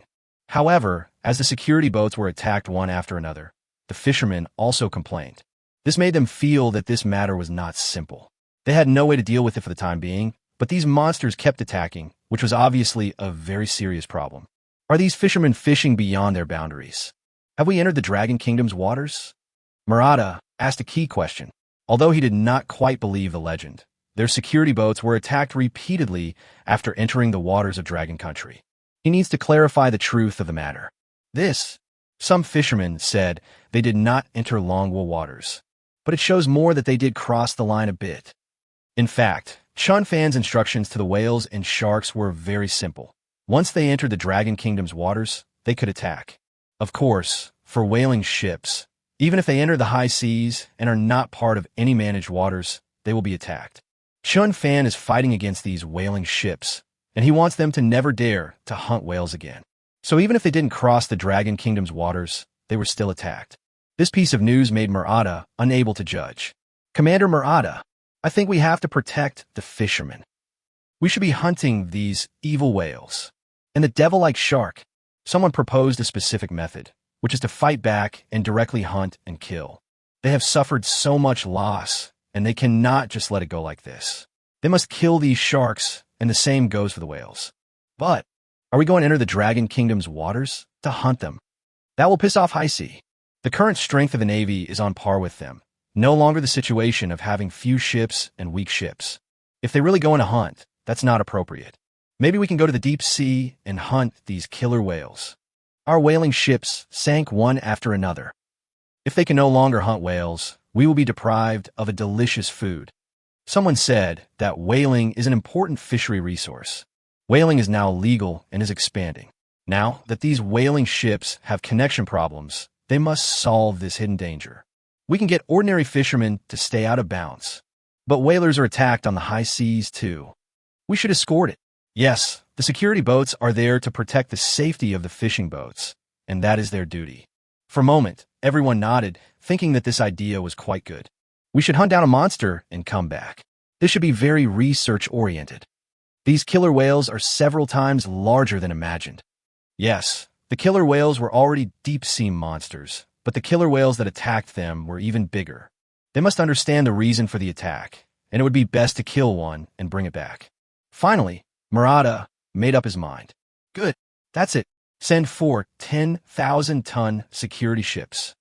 However, as the security boats were attacked one after another, the fishermen also complained. This made them feel that this matter was not simple. They had no way to deal with it for the time being, but these monsters kept attacking, which was obviously a very serious problem. Are these fishermen fishing beyond their boundaries? Have we entered the Dragon Kingdom's waters? Murata asked a key question. Although he did not quite believe the legend, their security boats were attacked repeatedly after entering the waters of Dragon Country. He needs to clarify the truth of the matter. Some fishermen said they did not enter Longwa waters, but it shows more that they did cross the line a bit. In fact, Chen Fan's instructions to the whales and sharks were very simple. Once they entered the Dragon Kingdom's waters, they could attack. Of course, for whaling ships, even if they enter the high seas and are not part of any managed waters, they will be attacked. Chen Fan is fighting against these whaling ships, and he wants them to never dare to hunt whales again. So even if they didn't cross the Dragon Kingdom's waters, they were still attacked. This piece of news made Murata unable to judge. Commander Murata, I think we have to protect the fishermen. We should be hunting these evil whales. And the devil-like shark. Someone proposed a specific method, which is to fight back and directly hunt and kill. They have suffered so much loss, and they cannot just let it go like this. They must kill these sharks, and the same goes for the whales. But are we going to enter the Dragon Kingdom's waters to hunt them? That will piss off High Sea. The current strength of the Navy is on par with them. No longer the situation of having few ships and weak ships. If they really go on a hunt, that's not appropriate. Maybe we can go to the deep sea and hunt these killer whales. Our whaling ships sank one after another. If they can no longer hunt whales, we will be deprived of a delicious food. Someone said that whaling is an important fishery resource. Whaling is now legal and is expanding. Now that these whaling ships have connection problems, they must solve this hidden danger. We can get ordinary fishermen to stay out of bounds. But whalers are attacked on the high seas too. We should escort it. Yes, the security boats are there to protect the safety of the fishing boats, and that is their duty. For a moment, everyone nodded, thinking that this idea was quite good. We should hunt down a monster and come back. This should be very research-oriented. These killer whales are several times larger than imagined. Yes, the killer whales were already deep-sea monsters, but the killer whales that attacked them were even bigger. They must understand the reason for the attack, and it would be best to kill one and bring it back. Finally, Murata made up his mind. Good, that's it. Send 4 10,000-ton security ships.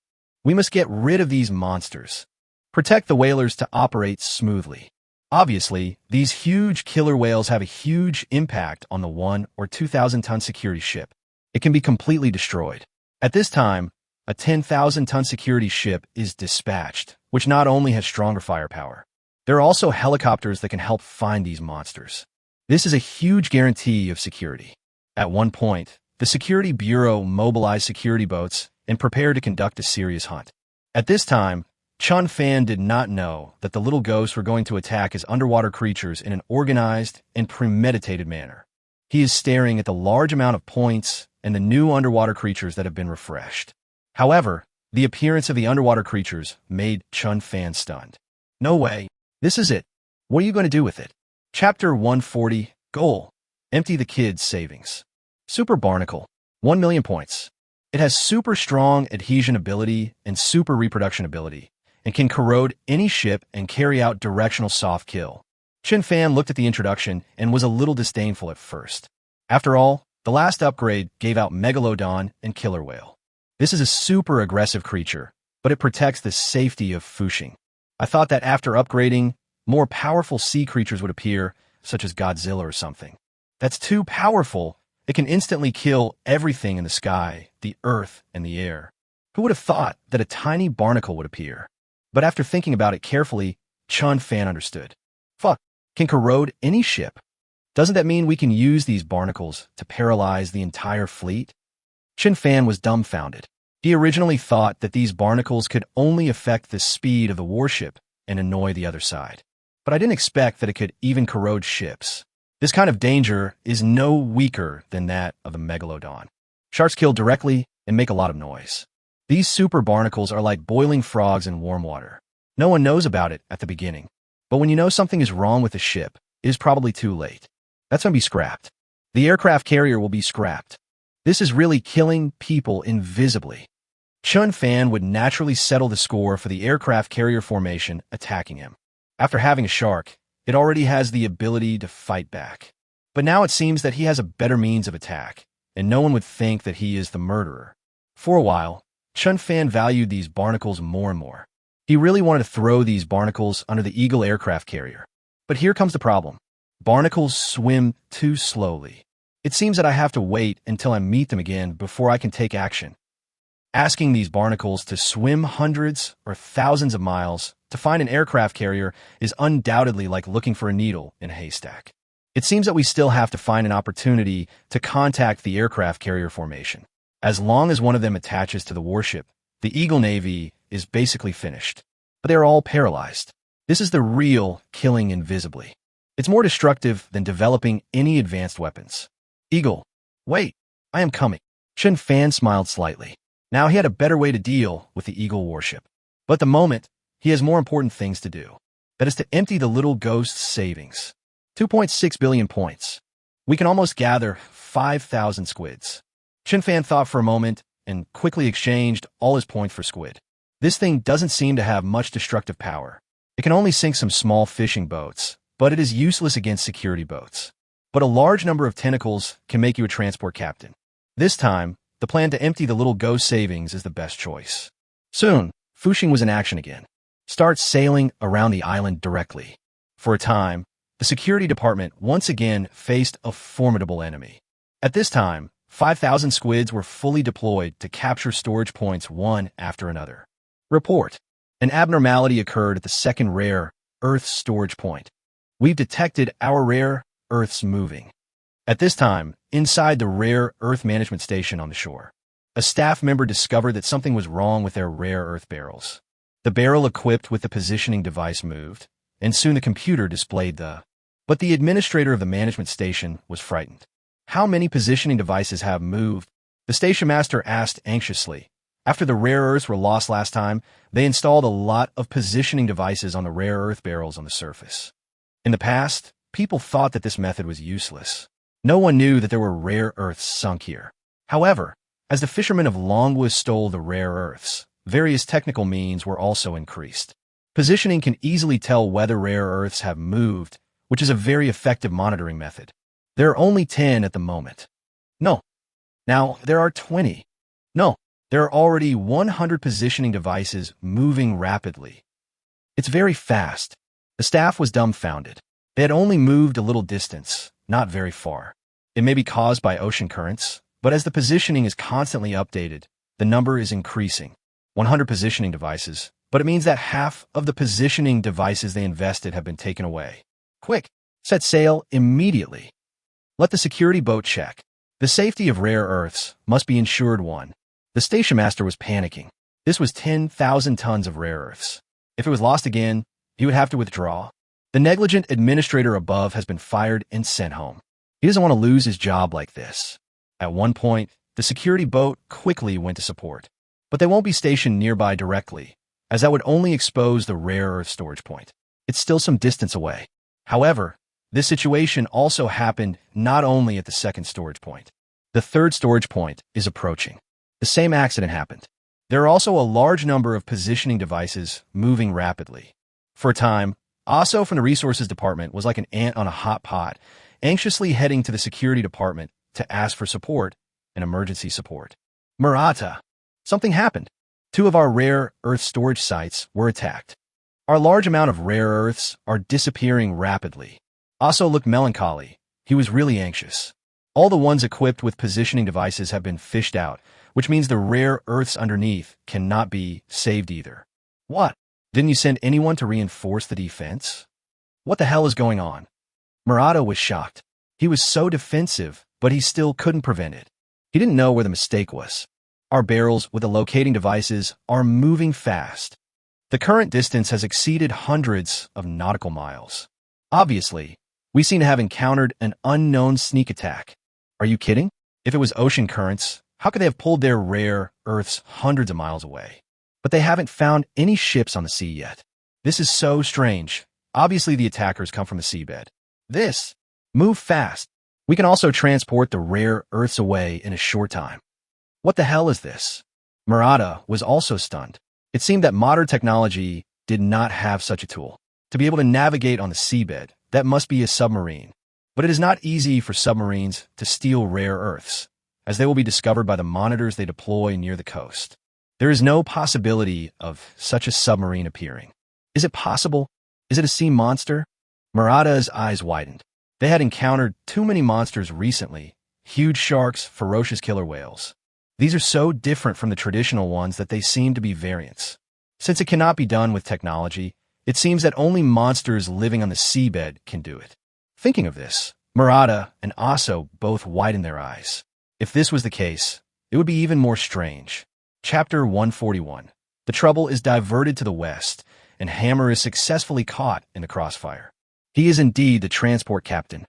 We must get rid of these monsters. Protect the whalers to operate smoothly. Obviously, these huge killer whales have a huge impact on the 1 or 2,000-ton security ship. It can be completely destroyed. At this time, a 10,000-ton security ship is dispatched, which not only has stronger firepower. There are also helicopters that can help find these monsters. This is a huge guarantee of security. At one point, the Security Bureau mobilized security boats and prepared to conduct a serious hunt. At this time, Chen Fan did not know that the little ghosts were going to attack his underwater creatures in an organized and premeditated manner. He is staring at the large amount of points and the new underwater creatures that have been refreshed. However, the appearance of the underwater creatures made Chen Fan stunned. No way. This is it. What are you going to do with it? Chapter 140, Goal. Empty the kid's savings. Super Barnacle. 1 million points. It has super strong adhesion ability and super reproduction ability, and can corrode any ship and carry out directional soft kill. Chen Fan looked at the introduction and was a little disdainful at first. After all, the last upgrade gave out Megalodon and Killer Whale. This is a super aggressive creature, but it protects the safety of fishing. I thought that after upgrading, more powerful sea creatures would appear, such as Godzilla or something. That's too powerful. It can instantly kill everything in the sky, the earth, and the air. Who would have thought that a tiny barnacle would appear? But after thinking about it carefully, Chen Fan understood. Fuck, can corrode any ship. Doesn't that mean we can use these barnacles to paralyze the entire fleet? Chen Fan was dumbfounded. He originally thought that these barnacles could only affect the speed of the warship and annoy the other side. But I didn't expect that it could even corrode ships. This kind of danger is no weaker than that of a megalodon. Sharks kill directly and make a lot of noise. These super barnacles are like boiling frogs in warm water. No one knows about it at the beginning. But when you know something is wrong with the ship, it is probably too late. That's going to be scrapped. The aircraft carrier will be scrapped. This is really killing people invisibly. Chen Fan would naturally settle the score for the aircraft carrier formation attacking him. After having a shark, it already has the ability to fight back. But now it seems that he has a better means of attack, and no one would think that he is the murderer. For a while, Chen Fan valued these barnacles more and more. He really wanted to throw these barnacles under the Eagle aircraft carrier. But here comes the problem. Barnacles swim too slowly. It seems that I have to wait until I meet them again before I can take action. Asking these barnacles to swim hundreds or thousands of miles to find an aircraft carrier is undoubtedly like looking for a needle in a haystack. It seems that we still have to find an opportunity to contact the aircraft carrier formation. As long as one of them attaches to the warship, the Eagle Navy is basically finished. But they are all paralyzed. This is the real killing invisibly. It's more destructive than developing any advanced weapons. Eagle, wait, I am coming. Chen Fan smiled slightly. Now he had a better way to deal with the Eagle warship. But at the moment, he has more important things to do. That is to empty the little ghost's savings. 2.6 billion points. We can almost gather 5,000 squids. Chen Fan thought for a moment and quickly exchanged all his points for squid. This thing doesn't seem to have much destructive power. It can only sink some small fishing boats, but it is useless against security boats. But a large number of tentacles can make you a transport captain. This time, the plan to empty the little ghost savings is the best choice. Soon, Fuxing was in action again. Start sailing around the island directly. For a time, the security department once again faced a formidable enemy. At this time, 5,000 squids were fully deployed to capture storage points one after another. Report. An abnormality occurred at the second rare Earth storage point. We've detected our rare Earths moving. At this time, inside the rare Earth management station on the shore, a staff member discovered that something was wrong with their rare Earth barrels. The barrel equipped with the positioning device moved, and soon the computer displayed But the administrator of the management station was frightened. How many positioning devices have moved? The station master asked anxiously. After the rare earths were lost last time, they installed a lot of positioning devices on the rare earth barrels on the surface. In the past, people thought that this method was useless. No one knew that there were rare earths sunk here. However, as the fishermen of Longwa stole the rare earths, various technical means were also increased. Positioning can easily tell whether rare earths have moved, which is a very effective monitoring method. There are only 10 at the moment. No. Now, there are 20. No. There are already 100 positioning devices moving rapidly. It's very fast. The staff was dumbfounded. They had only moved a little distance, not very far. It may be caused by ocean currents, but as the positioning is constantly updated, the number is increasing. 100 positioning devices, but it means that half of the positioning devices they invested have been taken away. Quick, set sail immediately. Let the security boat check. The safety of rare earths must be ensured. The station master was panicking. This was 10,000 tons of rare earths. If it was lost again, he would have to withdraw. The negligent administrator above has been fired and sent home. He doesn't want to lose his job like this. At one point, the security boat quickly went to support. But they won't be stationed nearby directly, as that would only expose the rare earth storage point. It's still some distance away. However, this situation also happened not only at the second storage point. The third storage point is approaching. The same accident happened. There are also a large number of positioning devices moving rapidly. For a time, Aso from the resources department was like an ant on a hot pot, anxiously heading to the security department to ask for support and emergency support. Murata, something happened. 2 of our rare earth storage sites were attacked. Our large amount of rare earths are disappearing rapidly. Aso looked melancholy. He was really anxious. All the ones equipped with positioning devices have been fished out, which means the rare earths underneath cannot be saved either. What? Didn't you send anyone to reinforce the defense? What the hell is going on? Murata was shocked. He was so defensive, but he still couldn't prevent it. He didn't know where the mistake was. Our barrels with the locating devices are moving fast. The current distance has exceeded hundreds of nautical miles. Obviously, we seem to have encountered an unknown sneak attack. Are you kidding? If it was ocean currents, how could they have pulled their rare earths hundreds of miles away? But they haven't found any ships on the sea yet. This is so strange. Obviously, the attackers come from the seabed. Move fast. We can also transport the rare earths away in a short time. What the hell is this? Murata was also stunned. It seemed that modern technology did not have such a tool. To be able to navigate on the seabed, that must be a submarine. But it is not easy for submarines to steal rare earths, as they will be discovered by the monitors they deploy near the coast. There is no possibility of such a submarine appearing. Is it possible? Is it a sea monster? Murata's eyes widened. They had encountered too many monsters recently. Huge sharks, ferocious killer whales. These are so different from the traditional ones that they seem to be variants. Since it cannot be done with technology, it seems that only monsters living on the seabed can do it. Thinking of this, Murata and Aso both widened their eyes. If this was the case, it would be even more strange. Chapter 141. The trouble is diverted to the west, and Hammer is successfully caught in the crossfire. He is indeed the transport captain.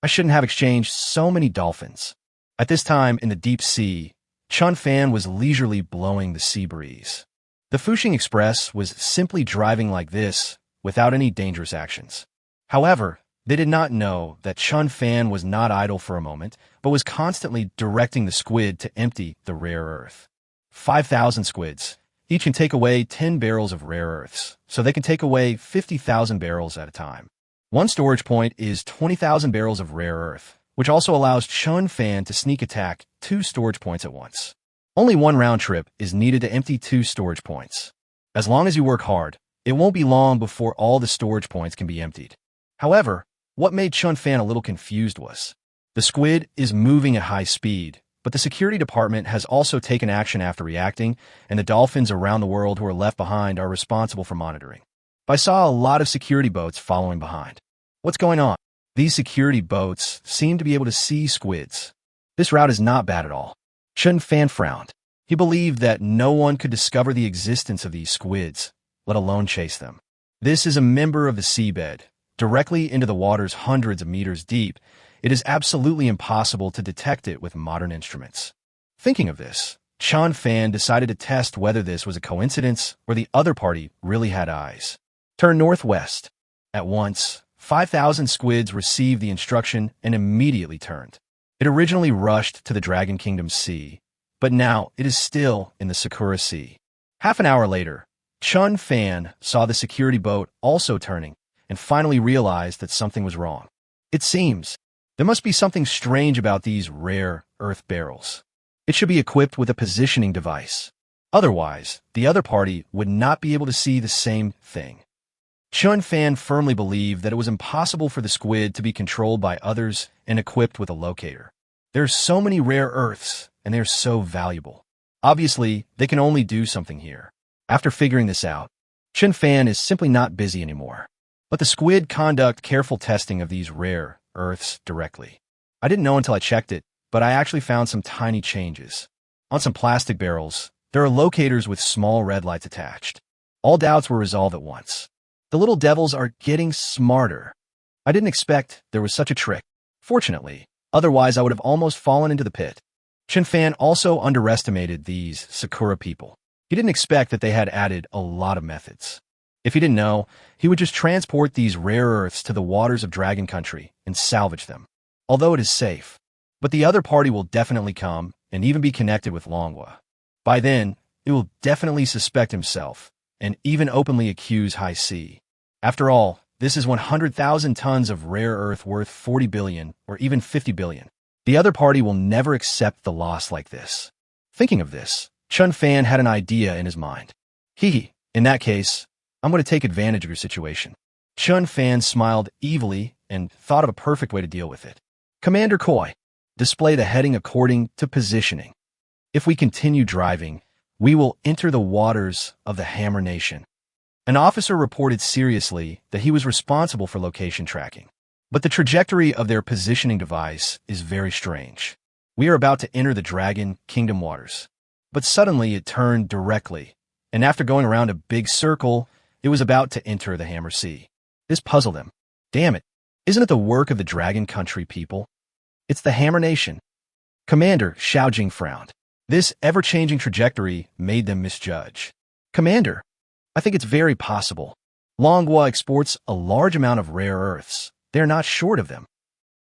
I shouldn't have exchanged so many dolphins. At this time in the deep sea, Chen Fan was leisurely blowing the sea breeze. The Fuxing Express was simply driving like this, without any dangerous actions. However, they did not know that Chen Fan was not idle for a moment, but was constantly directing the squid to empty the rare earth. 5,000 squids. Each can take away 10 barrels of rare earths, so they can take away 50,000 barrels at a time. One storage point is 20,000 barrels of rare earth, which also allows Chen Fan to sneak attack 2 storage points at once. Only 1 round trip is needed to empty 2 storage points. As long as you work hard, it won't be long before all the storage points can be emptied. However, what made Chen Fan a little confused was the squid is moving at high speed, but the security department has also taken action after reacting, and the dolphins around the world who are left behind are responsible for monitoring. I saw a lot of security boats following behind. What's going on? These security boats seem to be able to see squids. This route is not bad at all. Chen Fan frowned. He believed that no one could discover the existence of these squids, let alone chase them. This is a member of the seabed, directly into the waters hundreds of meters deep. It is absolutely impossible to detect it with modern instruments. Thinking of this, Chen Fan decided to test whether this was a coincidence or the other party really had eyes. Turn northwest. At once, 5,000 squids received the instruction and immediately turned. It originally rushed to the Dragon Kingdom Sea, but now it is still in the Sakura Sea. Half an hour later, Chen Fan saw the security boat also turning and finally realized that something was wrong. It seems there must be something strange about these rare earth barrels. It should be equipped with a positioning device. Otherwise, the other party would not be able to see the same thing. Chen Fan firmly believed that it was impossible for the squid to be controlled by others and equipped with a locator. There are so many rare earths, and they are so valuable. Obviously, they can only do something here. After figuring this out, Chen Fan is simply not busy anymore. Let the squid conduct careful testing of these rare earths directly. I didn't know until I checked it, but I actually found some tiny changes. On some plastic barrels, there are locators with small red lights attached. All doubts were resolved at once. The little devils are getting smarter. I didn't expect there was such a trick. Fortunately, otherwise I would have almost fallen into the pit. Chen Fan also underestimated these Sakura people. He didn't expect that they had added a lot of methods. If he didn't know, he would just transport these rare earths to the waters of Dragon Country and salvage them, although it is safe. But the other party will definitely come and even be connected with manhwa. By then, it will definitely suspect himself and even openly accuse High Sea. After all, this is 100,000 tons of rare earth worth 40 billion or even 50 billion. The other party will never accept the loss like this. Thinking of this, Chen Fan had an idea in his mind. In that case, I'm going to take advantage of your situation. Chen Fan smiled evilly and thought of a perfect way to deal with it. Commander Koi, display the heading according to positioning. If we continue driving, we will enter the waters of the Hammer Nation. An officer reported seriously that he was responsible for location tracking. But the trajectory of their positioning device is very strange. We are about to enter the Dragon Kingdom waters. But suddenly it turned directly, and after going around a big circle, it was about to enter the Hammer Sea. This puzzled him. Damn it, isn't it the work of the Dragon Country people? It's the Hammer Nation. Commander Xiaojing frowned. This ever-changing trajectory made them misjudge. Commander, I think it's very possible. Manhwa exports a large amount of rare earths. They're not short of them.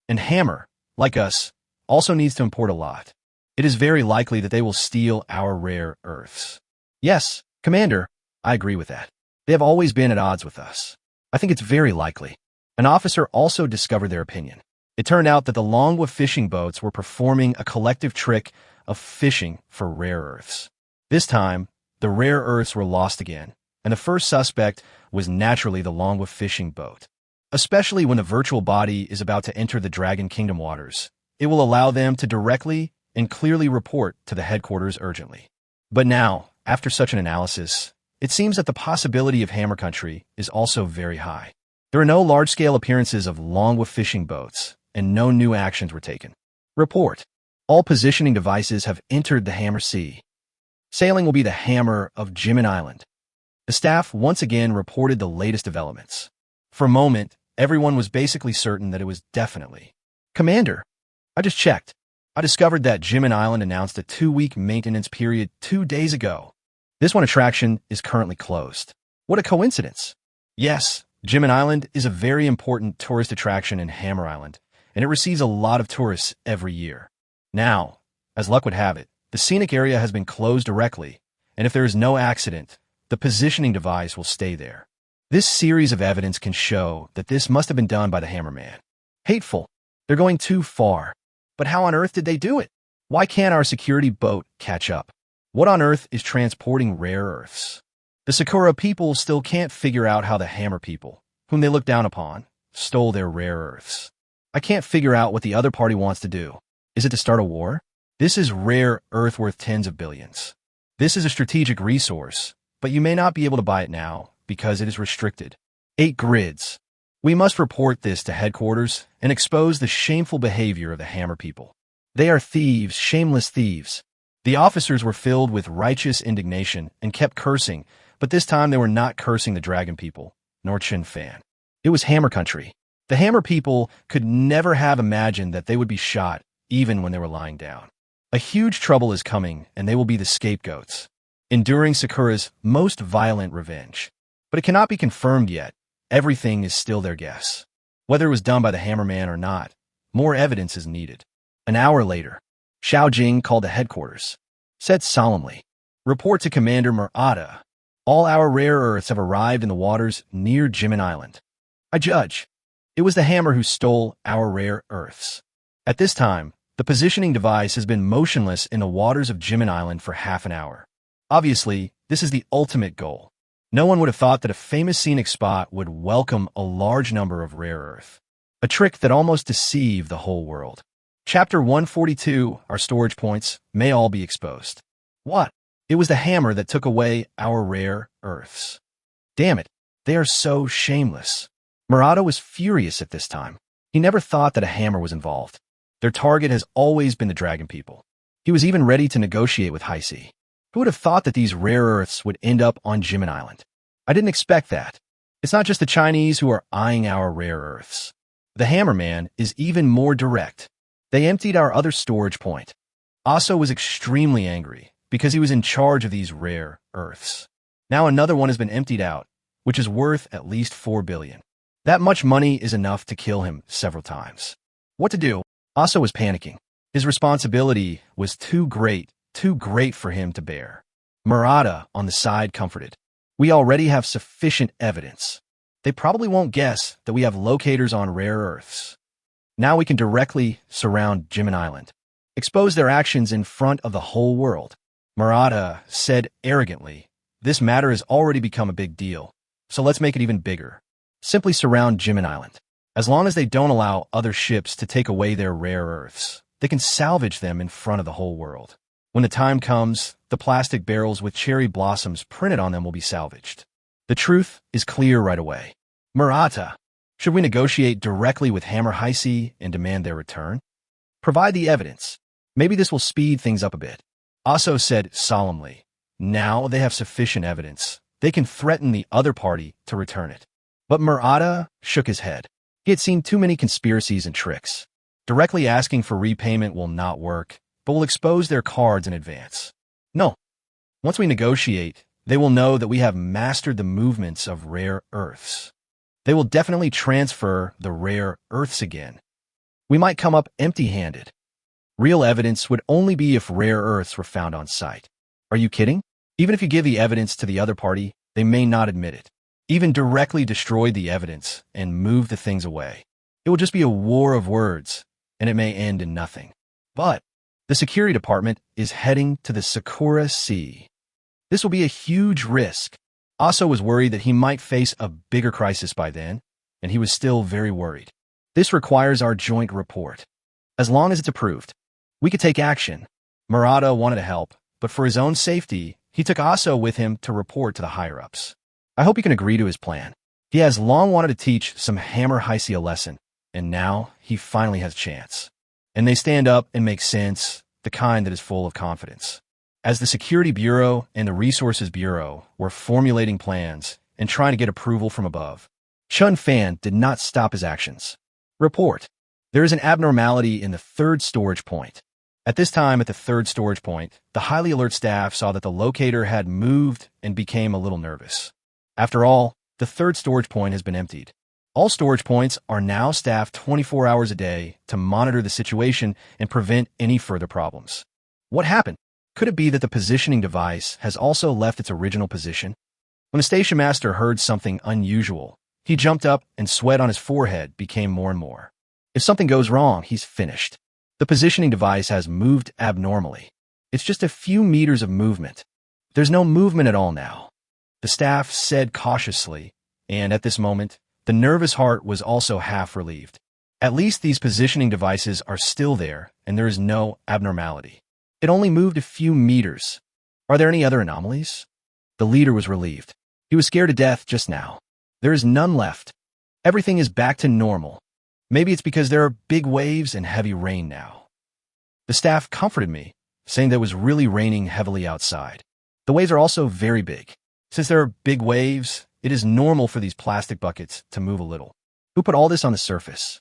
And Hammer, like us, also needs to import a lot. It is very likely that they will steal our rare earths. Yes, Commander, I agree with that. They have always been at odds with us. I think it's very likely. An officer also discovered their opinion. It turned out that the Manhwa fishing boats were performing a collective trick of fishing for rare earths. This time, the rare earths were lost again, and the first suspect was naturally the Manhwa fishing boat. Especially when the virtual body is about to enter the Dragon Kingdom waters, it will allow them to directly and clearly report to the headquarters urgently. But now, after such an analysis, it seems that the possibility of Hammer Country is also very high. There are no large-scale appearances of Manhwa fishing boats, and no new actions were taken. Report. All positioning devices have entered the Hammer Sea. Sailing will be the Hammer of Jimin Island. The staff once again reported the latest developments. For a moment, everyone was basically certain that it was definitely. Commander, I just checked. I discovered that Jimin Island announced a 2-week maintenance period 2 days ago. This one attraction is currently closed. What a coincidence. Yes, Jimin Island is a very important tourist attraction in Hammer Island, and it receives a lot of tourists every year. Now, as luck would have it, the scenic area has been closed directly, and if there is no accident, the positioning device will stay there. This series of evidence can show that this must have been done by the hammerman. Hateful. They're going too far. But how on earth did they do it? Why can't our security boat catch up? What on earth is transporting rare earths? The Sakura people still can't figure out how the hammer people, whom they look down upon, stole their rare earths. I can't figure out what the other party wants to do. Is it to start a war? This is rare earth worth tens of billions. This is a strategic resource, but you may not be able to buy it now because it is restricted. 8 grids. We must report this to headquarters and expose the shameful behavior of the hammer people. They are thieves, shameless thieves. The officers were filled with righteous indignation and kept cursing, but this time they were not cursing the dragon people, nor Chen Fan. It was hammer country. The hammer people could never have imagined that they would be shot, even when they were lying down. A huge trouble is coming, and they will be the scapegoats, enduring Sakura's most violent revenge. But it cannot be confirmed yet. Everything is still their guess. Whether it was done by the hammerman or not, more evidence is needed. An hour later, Xiao Jing called the headquarters, said solemnly, "Report to Commander Murata. All our rare earths have arrived in the waters near Jimin Island. I judge. It was the hammer who stole our rare earths. At this time, the positioning device has been motionless in the waters of Jimin Island for half an hour. Obviously, this is the ultimate goal. No one would have thought that a famous scenic spot would welcome a large number of rare earth. A trick that almost deceived the whole world. Chapter 142, our storage points, may all be exposed. What? It was the hammer that took away our rare earths. Damn it, they are so shameless." Murata was furious at this time. He never thought that a hammer was involved. Their target has always been the dragon people. He was even ready to negotiate with Heisei. Who would have thought that these rare earths would end up on Jimin Island? I didn't expect that. It's not just the Chinese who are eyeing our rare earths. The hammerman is even more direct. They emptied our other storage point. Aso was extremely angry because he was in charge of these rare earths. Now another one has been emptied out, which is worth at least 4 billion. That much money is enough to kill him several times. What to do? Aso was panicking. His responsibility was too great for him to bear. Murata, on the side, comforted. "We already have sufficient evidence. They probably won't guess that we have locators on rare earths. Now we can directly surround Jimin Island, expose their actions in front of the whole world." Murata said arrogantly, "This matter has already become a big deal, so let's make it even bigger. Simply surround Jimin Island. As long as they don't allow other ships to take away their rare earths, they can salvage them in front of the whole world. When the time comes, the plastic barrels with cherry blossoms printed on them will be salvaged. The truth is clear right away. Murata, should we negotiate directly with Hammer Heisei and demand their return? Provide the evidence. Maybe this will speed things up a bit." Aso said solemnly, "Now they have sufficient evidence. They can threaten the other party to return it." But Murata shook his head. He had seen too many conspiracies and tricks. Directly asking for repayment will not work, but will expose their cards in advance. No. Once we negotiate, they will know that we have mastered the movements of rare earths. They will definitely transfer the rare earths again. We might come up empty-handed. Real evidence would only be if rare earths were found on site. Are you kidding? Even if you give the evidence to the other party, they may not admit it. Even directly destroy the evidence and move the things away. It will just be a war of words, and it may end in nothing. But the security department is heading to the Sakura Sea. This will be a huge risk. Aso was worried that he might face a bigger crisis by then, and he was still very worried. This requires our joint report. As long as it's approved, we could take action. Murata wanted to help, but for his own safety, he took Aso with him to report to the higher-ups. I hope he can agree to his plan. He has long wanted to teach some Hammer Heisei a lesson, and now he finally has a chance. And they stand up and make sense, the kind that is full of confidence. As the Security Bureau and the Resources Bureau were formulating plans and trying to get approval from above, Chen Fan did not stop his actions. Report. There is an abnormality in the 3rd storage point. At this time at the 3rd storage point, the highly alert staff saw that the locator had moved and became a little nervous. After all, the 3rd storage point has been emptied. All storage points are now staffed 24 hours a day to monitor the situation and prevent any further problems. What happened? Could it be that the positioning device has also left its original position? When the station master heard something unusual, he jumped up and sweat on his forehead became more and more. If something goes wrong, he's finished. The positioning device has moved abnormally. It's just a few meters of movement. There's no movement at all now, the staff said cautiously, and at this moment, the nervous heart was also half relieved. At least these positioning devices are still there, and there is no abnormality. It only moved a few meters. Are there any other anomalies? The leader was relieved. He was scared to death just now. There is none left. Everything is back to normal. Maybe it's because there are big waves and heavy rain now. The staff comforted me, saying that it was really raining heavily outside. The waves are also very big. Since there are big waves, it is normal for these plastic buckets to move a little. Who put all this on the surface?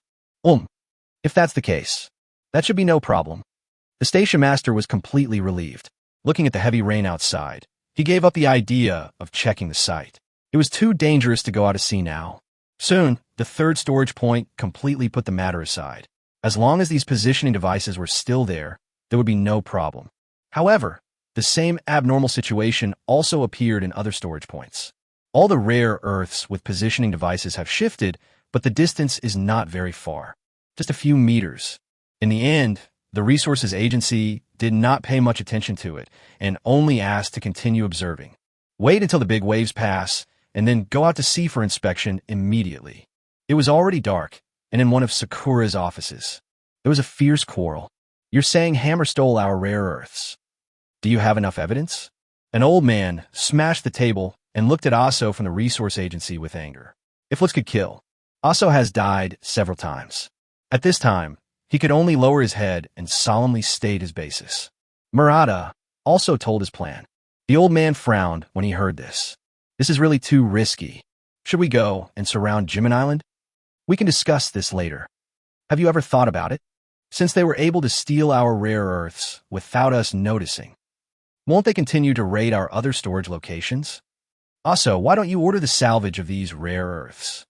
If that's the case, that should be no problem. The station master was completely relieved. Looking at the heavy rain outside, he gave up the idea of checking the site. It was too dangerous to go out to sea now. Soon, the third storage point completely put the matter aside. As long as these positioning devices were still there, there would be no problem. However, the same abnormal situation also appeared in other storage points. All the rare earths with positioning devices have shifted, but the distance is not very far. Just a few meters. In the end, the Resources Agency did not pay much attention to it and only asked to continue observing. Wait until the big waves pass and then go out to sea for inspection immediately. It was already dark, and in one of Sakura's offices, there was a fierce quarrel. You're saying Hammer stole our rare earths. Do you have enough evidence? An old man smashed the table and looked at Aso from the Resource Agency with anger. If looks could kill. Aso has died several times. At this time, he could only lower his head and solemnly state his basis. Murata also told his plan. The old man frowned when he heard this. This is really too risky. Should we go and surround Jimin Island? We can discuss this later. Have you ever thought about it? Since they were able to steal our rare earths without us noticing, won't they continue to raid our other storage locations? Also, why don't you order the salvage of these rare earths?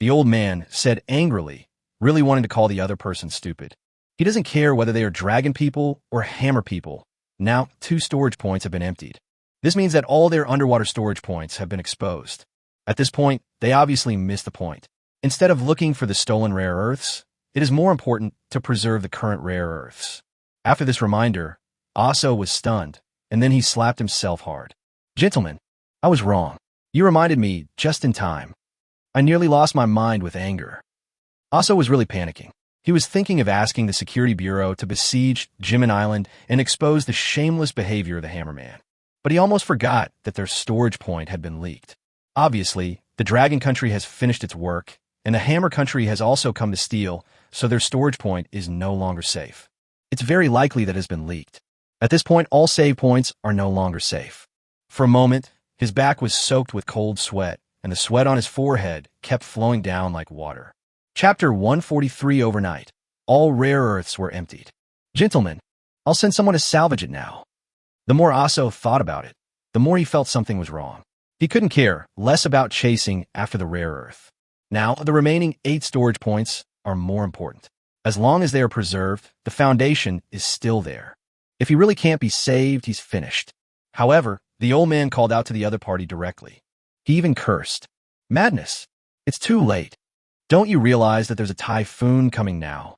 The old man said angrily, really wanting to call the other person stupid. He doesn't care whether they are dragon people or hammer people. Now, 2 storage points have been emptied. This means that all their underwater storage points have been exposed. At this point, they obviously missed the point. Instead of looking for the stolen rare earths, it is more important to preserve the current rare earths. After this reminder, Aso was stunned, and then he slapped himself hard. Gentlemen, I was wrong. You reminded me just in time. I nearly lost my mind with anger. Aso was really panicking. He was thinking of asking the Security Bureau to besiege Jimin Island and expose the shameless behavior of the Hammerman. But he almost forgot that their storage point had been leaked. Obviously, the Dragon Country has finished its work, and the Hammer Country has also come to steal, so their storage point is no longer safe. It's very likely that it has been leaked. At this point, all save points are no longer safe. For a moment, his back was soaked with cold sweat, and the sweat on his forehead kept flowing down like water. Chapter 143 Overnight. All rare earths were emptied. Gentlemen, I'll send someone to salvage it now. The more Aso thought about it, the more he felt something was wrong. He couldn't care less about chasing after the rare earth. Now, the remaining 8 storage points are more important. As long as they are preserved, the foundation is still there. If he really can't be saved, he's finished. However, the old man called out to the other party directly. He even cursed. Madness! It's too late. Don't you realize that there's a typhoon coming now?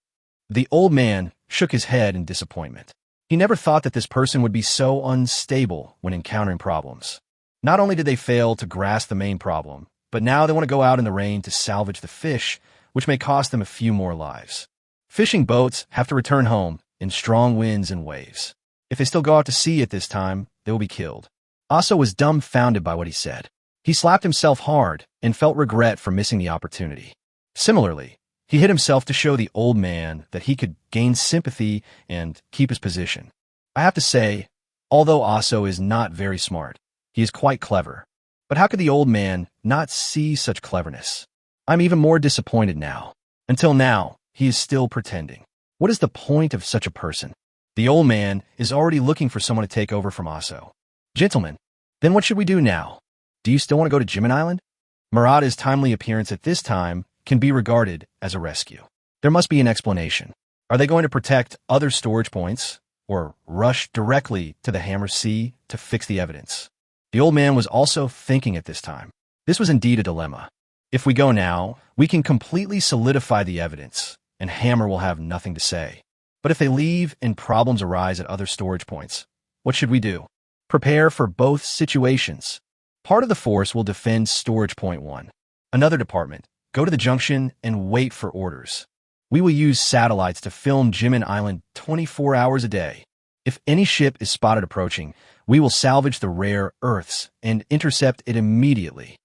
The old man shook his head in disappointment. He never thought that this person would be so unstable when encountering problems. Not only did they fail to grasp the main problem, but now they want to go out in the rain to salvage the fish, which may cost them a few more lives. Fishing boats have to return home in strong winds and waves. If they still go out to sea at this time, they will be killed. Aso was dumbfounded by what he said. He slapped himself hard and felt regret for missing the opportunity. Similarly, he hit himself to show the old man that he could gain sympathy and keep his position. I have to say, although Aso is not very smart, he is quite clever. But how could the old man not see such cleverness? I'm even more disappointed now. Until now, he is still pretending. What is the point of such a person? The old man is already looking for someone to take over from Aso. Gentlemen, then what should we do now? Do you still want to go to Jimin Island? Murata's timely appearance at this time can be regarded as a rescue. There must be an explanation. Are they going to protect other storage points or rush directly to the Hammer Sea to fix the evidence? The old man was also thinking at this time. This was indeed a dilemma. If we go now, we can completely solidify the evidence, and Hammer will have nothing to say. But if they leave and problems arise at other storage points, what should we do? Prepare for both situations. Part of the force will defend storage point 1. Another department, go to the junction and wait for orders. We will use satellites to film Jimin Island 24 hours a day. If any ship is spotted approaching, we will salvage the rare earths and intercept it immediately.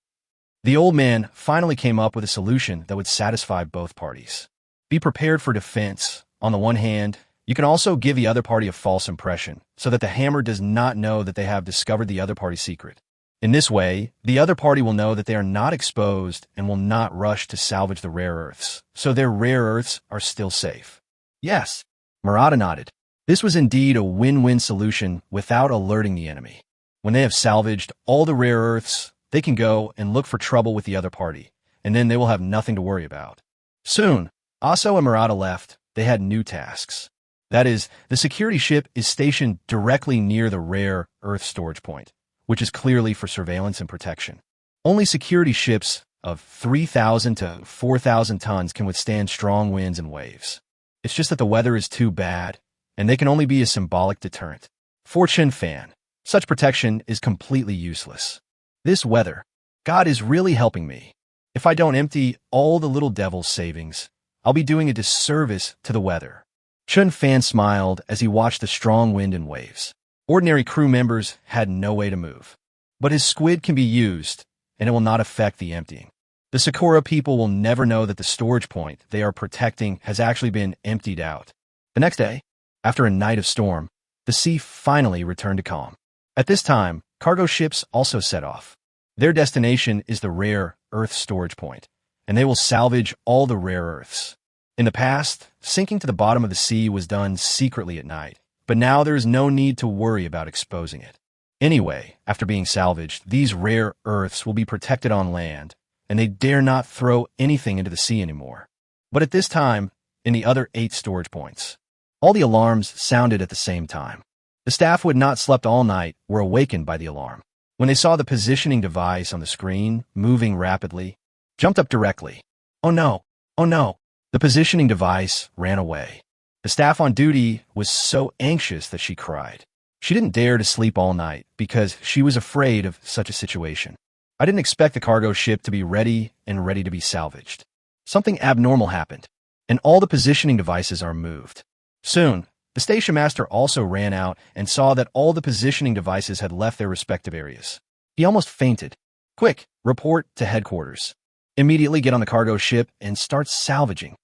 The old man finally came up with a solution that would satisfy both parties. Be prepared for defense. On the one hand, you can also give the other party a false impression so that the Hammer does not know that they have discovered the other party's secret. In this way, the other party will know that they are not exposed and will not rush to salvage the rare earths, so their rare earths are still safe. Yes, Murata nodded. This was indeed a win-win solution without alerting the enemy. When they have salvaged all the rare earths, they can go and look for trouble with the other party, and then they will have nothing to worry about. Soon, Aso and Murata left. They had new tasks. That is, the security ship is stationed directly near the rare earth storage point, which is clearly for surveillance and protection. Only security ships of 3,000 to 4,000 tons can withstand strong winds and waves. It's just that the weather is too bad, and they can only be a symbolic deterrent. For Chen Fan, such protection is completely useless. This weather, God is really helping me. If I don't empty all the little devil's savings, I'll be doing a disservice to the weather. Chen Fan smiled as he watched the strong wind and waves. Ordinary crew members had no way to move. But his squid can be used, and it will not affect the emptying. The Sakura people will never know that the storage point they are protecting has actually been emptied out. The next day, after a night of storm, the sea finally returned to calm. At this time, cargo ships also set off. Their destination is the rare earth storage point, and they will salvage all the rare earths. In the past, sinking to the bottom of the sea was done secretly at night, but now there is no need to worry about exposing it. Anyway, after being salvaged, these rare earths will be protected on land, and they dare not throw anything into the sea anymore. But at this time, in the other 8 storage points, all the alarms sounded at the same time. The staff who had not slept all night were awakened by the alarm. When they saw the positioning device on the screen moving rapidly, jumped up directly. Oh no! Oh no! The positioning device ran away. The staff on duty was so anxious that she cried. She didn't dare to sleep all night because she was afraid of such a situation. I didn't expect the cargo ship to be ready and ready to be salvaged. Something abnormal happened, and all the positioning devices are moved. Soon, the station master also ran out and saw that all the positioning devices had left their respective areas. He almost fainted. Quick, report to headquarters. Immediately get on the cargo ship and start salvaging.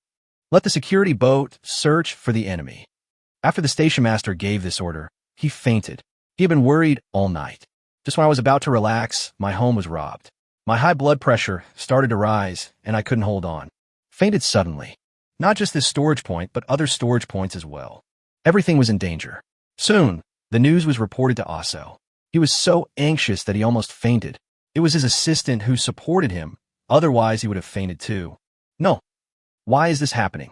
Let the security boat search for the enemy. After the station master gave this order, he fainted. He had been worried all night. Just when I was about to relax, my home was robbed. My high blood pressure started to rise, and I couldn't hold on. Fainted suddenly. Not just this storage point, but other storage points as well. Everything was in danger. Soon, the news was reported to Aso. He was so anxious that he almost fainted. It was his assistant who supported him. Otherwise, he would have fainted too. No. Why is this happening?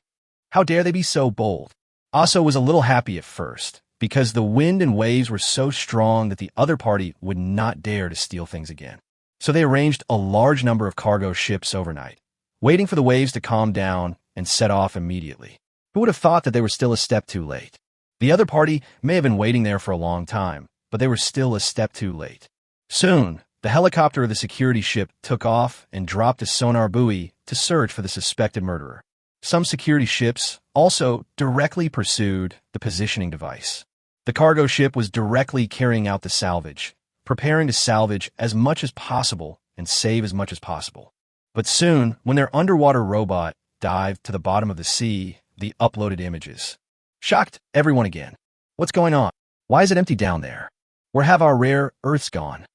How dare they be so bold? Aso was a little happy at first, because the wind and waves were so strong that the other party would not dare to steal things again. So they arranged a large number of cargo ships overnight, waiting for the waves to calm down and set off immediately. Who would have thought that they were still a step too late? The other party may have been waiting there for a long time, but they were still a step too late. Soon, the helicopter of the security ship took off and dropped a sonar buoy to search for the suspected murderer. Some security ships also directly pursued the positioning device. The cargo ship was directly carrying out the salvage, preparing to salvage as much as possible and save as much as possible. But soon, when their underwater robot dived to the bottom of the sea, the uploaded images shocked everyone again. What's going on? Why is it empty down there? Where have our rare earths gone?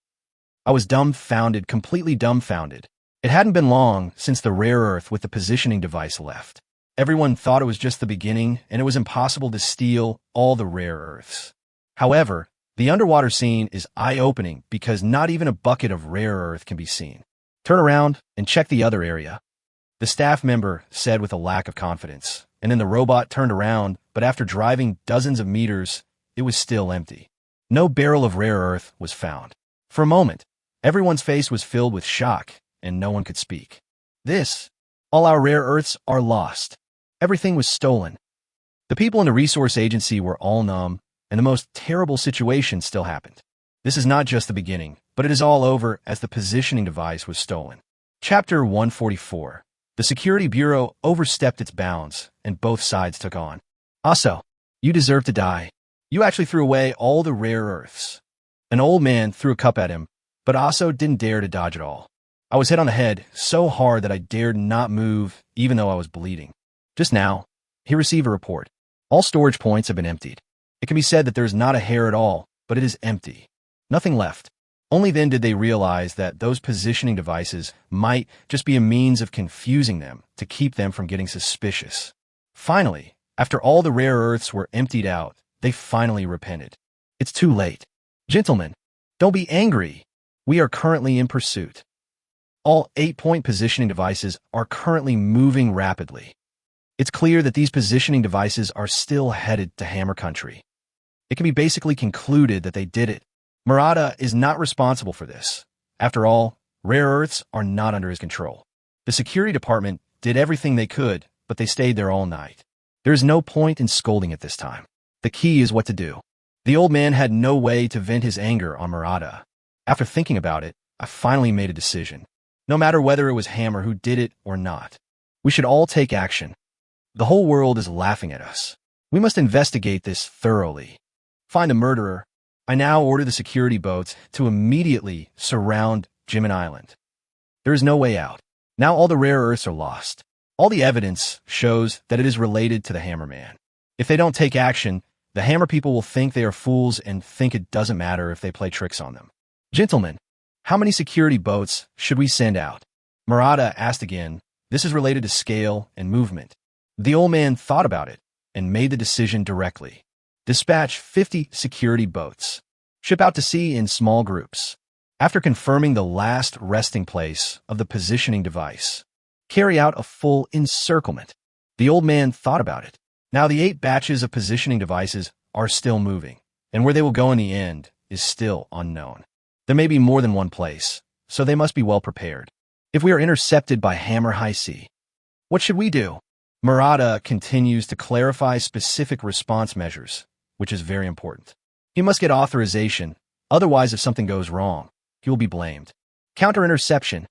I was dumbfounded, completely dumbfounded. It hadn't been long since the rare earth with the positioning device left. Everyone thought it was just the beginning, and it was impossible to steal all the rare earths. However, the underwater scene is eye-opening because not even a bucket of rare earth can be seen. Turn around and check the other area, the staff member said with a lack of confidence, and then the robot turned around, but after driving dozens of meters, it was still empty. No barrel of rare earth was found. For a moment, everyone's face was filled with shock, and no one could speak. All our rare earths are lost. Everything was stolen. The people in the resource agency were all numb, and the most terrible situation still happened. This is not just the beginning, but it is all over as the positioning device was stolen. Chapter 144. The Security Bureau overstepped its bounds, and both sides took on. Also, you deserve to die. You actually threw away all the rare earths. An old man threw a cup at him, but Aso didn't dare to dodge at all. I was hit on the head so hard that I dared not move, even though I was bleeding. Just now, he received a report. All storage points have been emptied. It can be said that there is not a hair at all, but it is empty. Nothing left. Only then did they realize that those positioning devices might just be a means of confusing them to keep them from getting suspicious. Finally, after all the rare earths were emptied out, they finally repented. It's too late. Gentlemen, don't be angry. We are currently in pursuit. All 8-point positioning devices are currently moving rapidly. It's clear that these positioning devices are still headed to Hammer Country. It can be basically concluded that they did it. Murata is not responsible for this. After all, rare earths are not under his control. The security department did everything they could, but they stayed there all night. There is no point in scolding at this time. The key is what to do. The old man had no way to vent his anger on Murata. After thinking about it, I finally made a decision. No matter whether it was Hammer who did it or not, we should all take action. The whole world is laughing at us. We must investigate this thoroughly. Find a murderer. I now order the security boats to immediately surround Jimin Island. There is no way out. Now all the rare earths are lost. All the evidence shows that it is related to the Hammer Man. If they don't take action, the Hammer people will think they are fools and think it doesn't matter if they play tricks on them. Gentlemen, how many security boats should we send out? Murata asked again. This is related to scale and movement. The old man thought about it and made the decision directly. Dispatch 50 security boats. Ship out to sea in small groups. After confirming the last resting place of the positioning device, carry out a full encirclement. The old man thought about it. Now the 8 batches of positioning devices are still moving, and where they will go in the end is still unknown. There may be more than one place, so they must be well prepared. If we are intercepted by Hammer High Sea, what should we do? Murata continues to clarify specific response measures, which is very important. He must get authorization, otherwise if something goes wrong, he will be blamed. Counter-interception.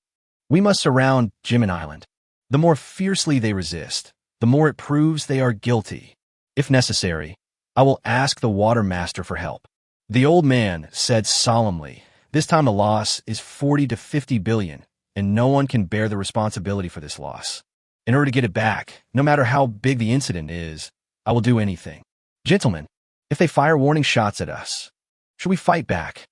We must surround Jimin Island. The more fiercely they resist, the more it proves they are guilty. If necessary, I will ask the water master for help. The old man said solemnly, this time the loss is 40 to 50 billion, and no one can bear the responsibility for this loss. In order to get it back, no matter how big the incident is, I will do anything. Gentlemen, if they fire warning shots at us, should we fight back?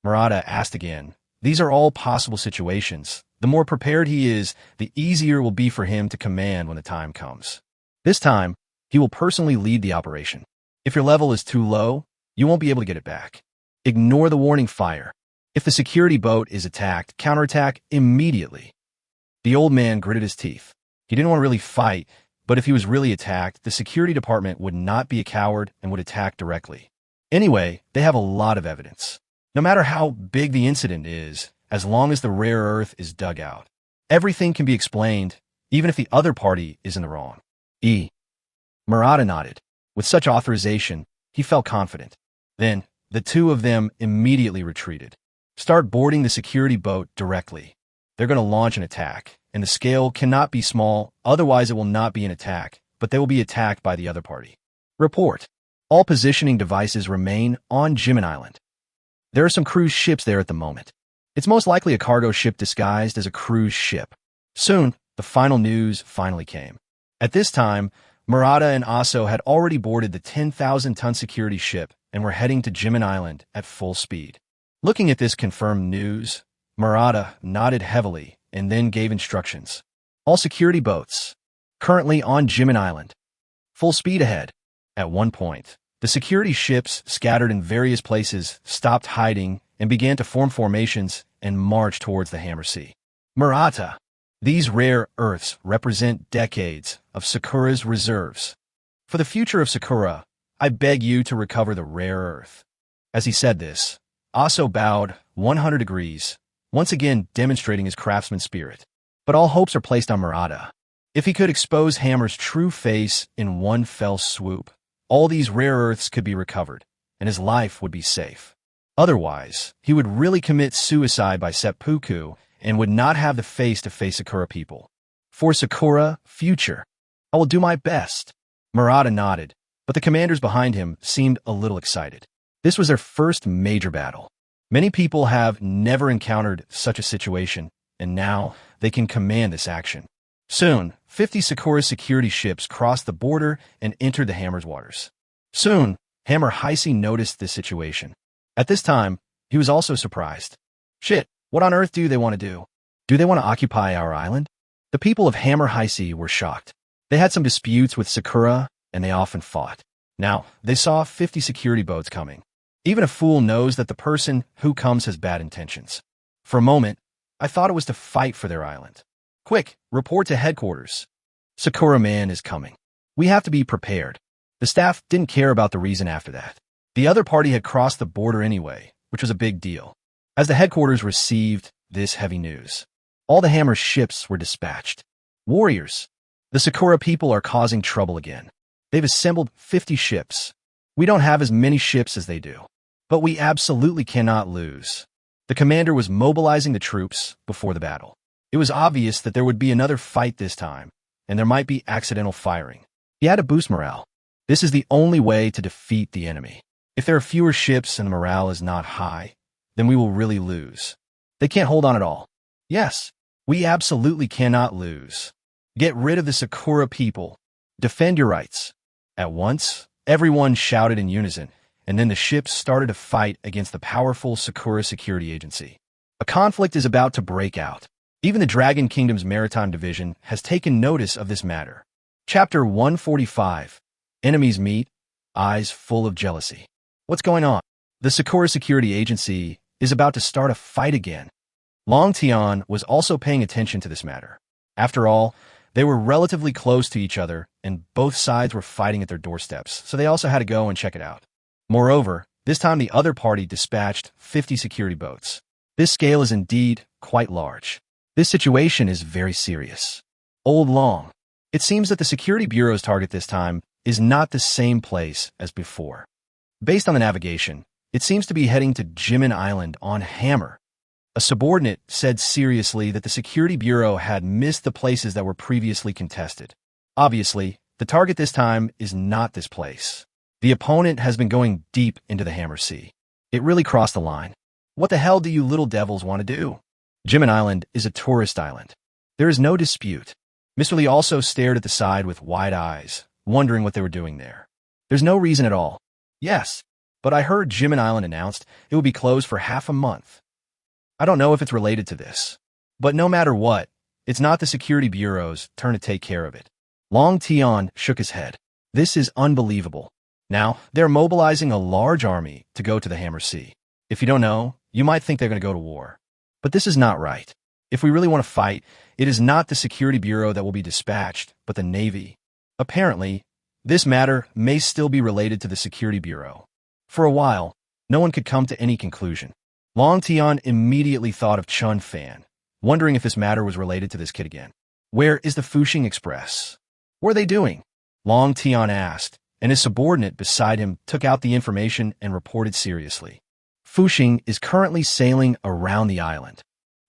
Murata asked again. These are all possible situations. The more prepared he is, the easier it will be for him to command when the time comes. This time, he will personally lead the operation. If your level is too low, you won't be able to get it back. Ignore the warning fire. If the security boat is attacked, counterattack immediately. The old man gritted his teeth. He didn't want to really fight, but if he was really attacked, the security department would not be a coward and would attack directly. Anyway, they have a lot of evidence. No matter how big the incident is, as long as the rare earth is dug out, everything can be explained, even if the other party is in the wrong. Murata nodded. With such authorization, he felt confident. Then, the two of them immediately retreated. Start boarding the security boat directly. They're going to launch an attack, and the scale cannot be small, otherwise it will not be an attack, but they will be attacked by the other party. Report. All positioning devices remain on Jimin Island. There are some cruise ships there at the moment. It's most likely a cargo ship disguised as a cruise ship. Soon, the final news finally came. At this time, Murata and Aso had already boarded the 10,000-ton security ship and were heading to Jimin Island at full speed. Looking at this confirmed news, Murata nodded heavily and then gave instructions. All security boats, currently on Jimin Island. Full speed ahead. At one point, the security ships scattered in various places stopped hiding and began to form formations and march towards the Hammer Sea. Murata, these rare earths represent decades of Sakura's reserves. For the future of Sakura, I beg you to recover the rare earth. As he said this, also bowed 100 degrees, once again demonstrating his craftsman spirit. But all hopes are placed on Murata. If he could expose Hammer's true face in one fell swoop, all these rare earths could be recovered, and his life would be safe. Otherwise, he would really commit suicide by seppuku and would not have the face to face Sakura people. For Sakura, future. I will do my best. Murata nodded, but the commanders behind him seemed a little excited. This was their first major battle. Many people have never encountered such a situation, and now they can command this action. Soon, 50 Sakura security ships crossed the border and entered the Hammer's waters. Soon, Hammer Heisei noticed this situation. At this time, he was also surprised. Shit, what on earth do they want to do? Do they want to occupy our island? The people of Hammer Heisei were shocked. They had some disputes with Sakura, and they often fought. Now, they saw 50 security boats coming. Even a fool knows that the person who comes has bad intentions. For a moment, I thought it was to fight for their island. Quick, report to headquarters. Sakura Man is coming. We have to be prepared. The staff didn't care about the reason after that. The other party had crossed the border anyway, which was a big deal. As the headquarters received this heavy news, all the Hammer's ships were dispatched. Warriors, the Sakura people are causing trouble again. They've assembled 50 ships. We don't have as many ships as they do, but we absolutely cannot lose. The commander was mobilizing the troops before the battle. It was obvious that there would be another fight this time, and there might be accidental firing. He had to boost morale. This is the only way to defeat the enemy. If there are fewer ships and the morale is not high, then we will really lose. They can't hold on at all. Yes, we absolutely cannot lose. Get rid of the Sakura people. Defend your rights. At once, everyone shouted in unison, and then the ships started to fight against the powerful Sakura Security Agency. A conflict is about to break out. Even the Dragon Kingdom's Maritime Division has taken notice of this matter. Chapter 145. Enemies meet, eyes full of jealousy. What's going on? The Sakura Security Agency is about to start a fight again. Long Tian was also paying attention to this matter. After all, they were relatively close to each other, and both sides were fighting at their doorsteps, so they also had to go and check it out. Moreover, this time the other party dispatched 50 security boats. This scale is indeed quite large. This situation is very serious. Old Long. It seems that the Security Bureau's target this time is not the same place as before. Based on the navigation, it seems to be heading to Jimin Island on Hammer. A subordinate said seriously that the Security Bureau had missed the places that were previously contested. Obviously, the target this time is not this place. The opponent has been going deep into the Hammer Sea. It really crossed the line. What the hell do you little devils want to do? Jimin Island is a tourist island. There is no dispute. Mr. Lee also stared at the side with wide eyes, wondering what they were doing there. There's no reason at all. Yes, but I heard Jimin Island announced it will be closed for half a month. I don't know if it's related to this. But no matter what, it's not the Security Bureau's turn to take care of it. Long Tian shook his head. This is unbelievable. Now, they're mobilizing a large army to go to the Hammer Sea. If you don't know, you might think they're going to go to war. But this is not right. If we really want to fight, it is not the Security Bureau that will be dispatched, but the Navy. Apparently, this matter may still be related to the Security Bureau. For a while, no one could come to any conclusion. Long Tian immediately thought of Chen Fan, wondering if this matter was related to this kid again. Where is the Fuxing Express? What are they doing? Long Tian asked, and his subordinate beside him took out the information and reported seriously. Fuxing is currently sailing around the island.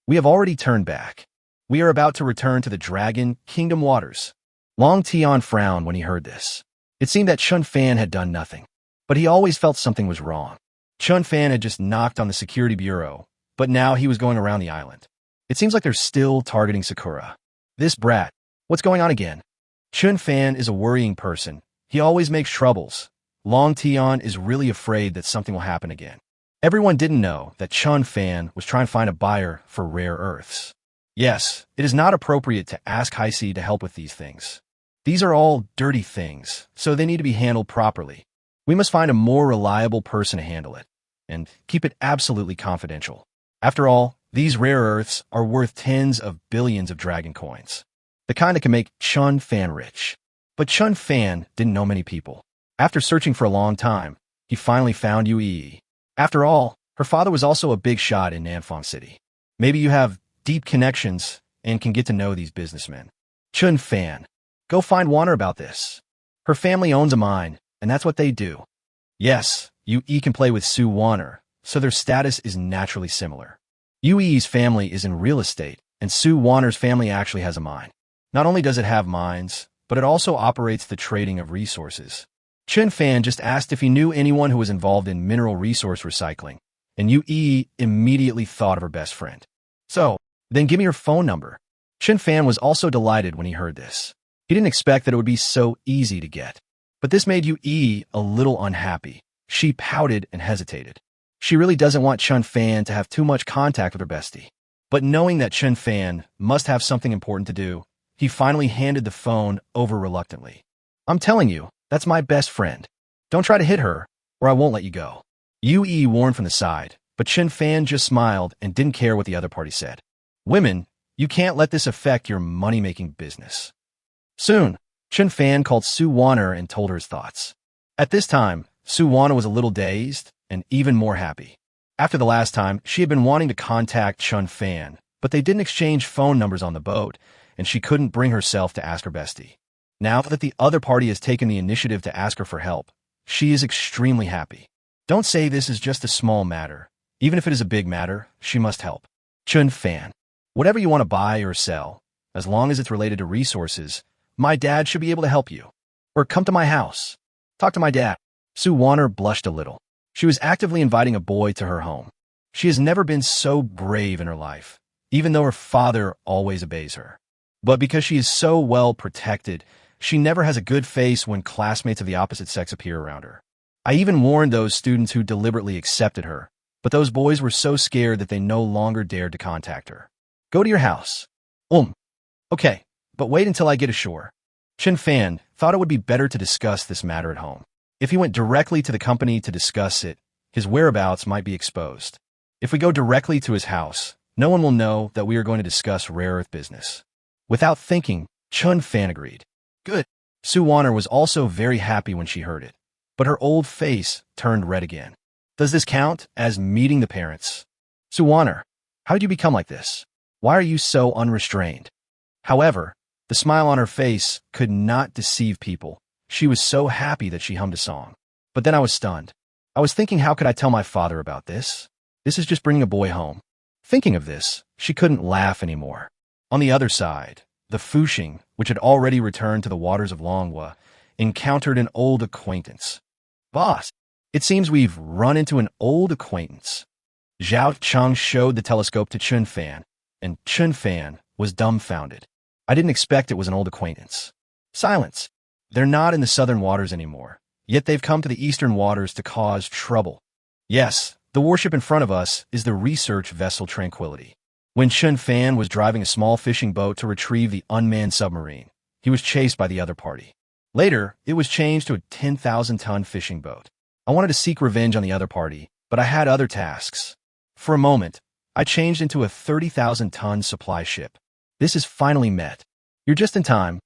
We have already turned back. We are about to return to the Dragon Kingdom waters. Long Tian frowned when he heard this. It seemed that Chen Fan had done nothing, but he always felt something was wrong. Chen Fan had just knocked on the Security Bureau, but now he was going around the island. It seems like they're still targeting Sakura. This brat. What's going on again? Chen Fan is a worrying person. He always makes troubles. Long Tian is really afraid that something will happen again. Everyone didn't know that Chen Fan was trying to find a buyer for rare earths. Yes, it is not appropriate to ask Heisei to help with these things. These are all dirty things, so they need to be handled properly. We must find a more reliable person to handle it, and keep it absolutely confidential. After all, these rare earths are worth tens of billions of dragon coins, the kind that can make Chen Fan rich. But Chen Fan didn't know many people. After searching for a long time, he finally found Yue. After all, Her father was also a big shot in Nanfang City. Maybe you have deep connections and can get to know these businessmen. Chen Fan. Go find Warner about this. Her family owns a mine, and that's what they do. Yes, Yu-Yi can play with Su Warner, so their status is naturally similar. Yu-Yi's family is in real estate, and Su Warner's family actually has a mine. Not only does it have mines, but it also operates the trading of resources. Chen Fan just asked if he knew anyone who was involved in mineral resource recycling, and Yu-Yi immediately thought of her best friend. So, then give me your phone number. Chen Fan was also delighted when he heard this. He didn't expect that it would be so easy to get. But this made Yu-Yi a little unhappy. She pouted and hesitated. She really doesn't want Chen Fan to have too much contact with her bestie. But knowing that Chen Fan must have something important to do, he finally handed the phone over reluctantly. I'm telling you, that's my best friend. Don't try to hit her, or I won't let you go. Yu-Yi warned from the side, but Chen Fan just smiled and didn't care what the other party said. Women, you can't let this affect your money-making business. Soon, Chen Fan called Su Warner and told her his thoughts. At this time, Su Warner was a little dazed and even more happy. After the last time, she had been wanting to contact Chen Fan, but they didn't exchange phone numbers on the boat, and she couldn't bring herself to ask her bestie. Now that the other party has taken the initiative to ask her for help, she is extremely happy. Don't say this is just a small matter. Even if it is a big matter, she must help. Chen Fan. Whatever you want to buy or sell, as long as it's related to resources, my dad should be able to help you. Or come to my house. Talk to my dad. Su Warner blushed a little. She was actively inviting a boy to her home. She has never been so brave in her life, even though her father always obeys her. But because she is so well protected, she never has a good face when classmates of the opposite sex appear around her. I even warned those students who deliberately accepted her, but those boys were so scared that they no longer dared to contact her. Go to your house. Okay, but wait until I get ashore. Chen Fan thought it would be better to discuss this matter at home. If he went directly to the company to discuss it, his whereabouts might be exposed. If we go directly to his house, no one will know that we are going to discuss rare earth business. Without thinking, Chen Fan agreed. Good. Su Warner was also very happy when she heard it, but her old face turned red again. Does this count as meeting the parents? Su Warner, how did you become like this? Why are you so unrestrained? However, the smile on her face could not deceive people. She was so happy that she hummed a song. But then I was stunned. I was thinking, how could I tell my father about this? This is just bringing a boy home. Thinking of this, she couldn't laugh anymore. On the other side, the Fuxing, which had already returned to the waters of Manhwa, encountered an old acquaintance. Boss, it seems we've run into an old acquaintance. Zhao Cheng showed the telescope to Chen Fan, and Chen Fan was dumbfounded. I didn't expect it was an old acquaintance. Silence. They're not in the southern waters anymore, yet they've come to the eastern waters to cause trouble. Yes, the warship in front of us is the research vessel Tranquility. When Chen Fan was driving a small fishing boat to retrieve the unmanned submarine, he was chased by the other party. Later, it was changed to a 10,000-ton fishing boat. I wanted to seek revenge on the other party, but I had other tasks. For a moment, I changed into a 30,000-ton supply ship. This is finally met. You're just in time.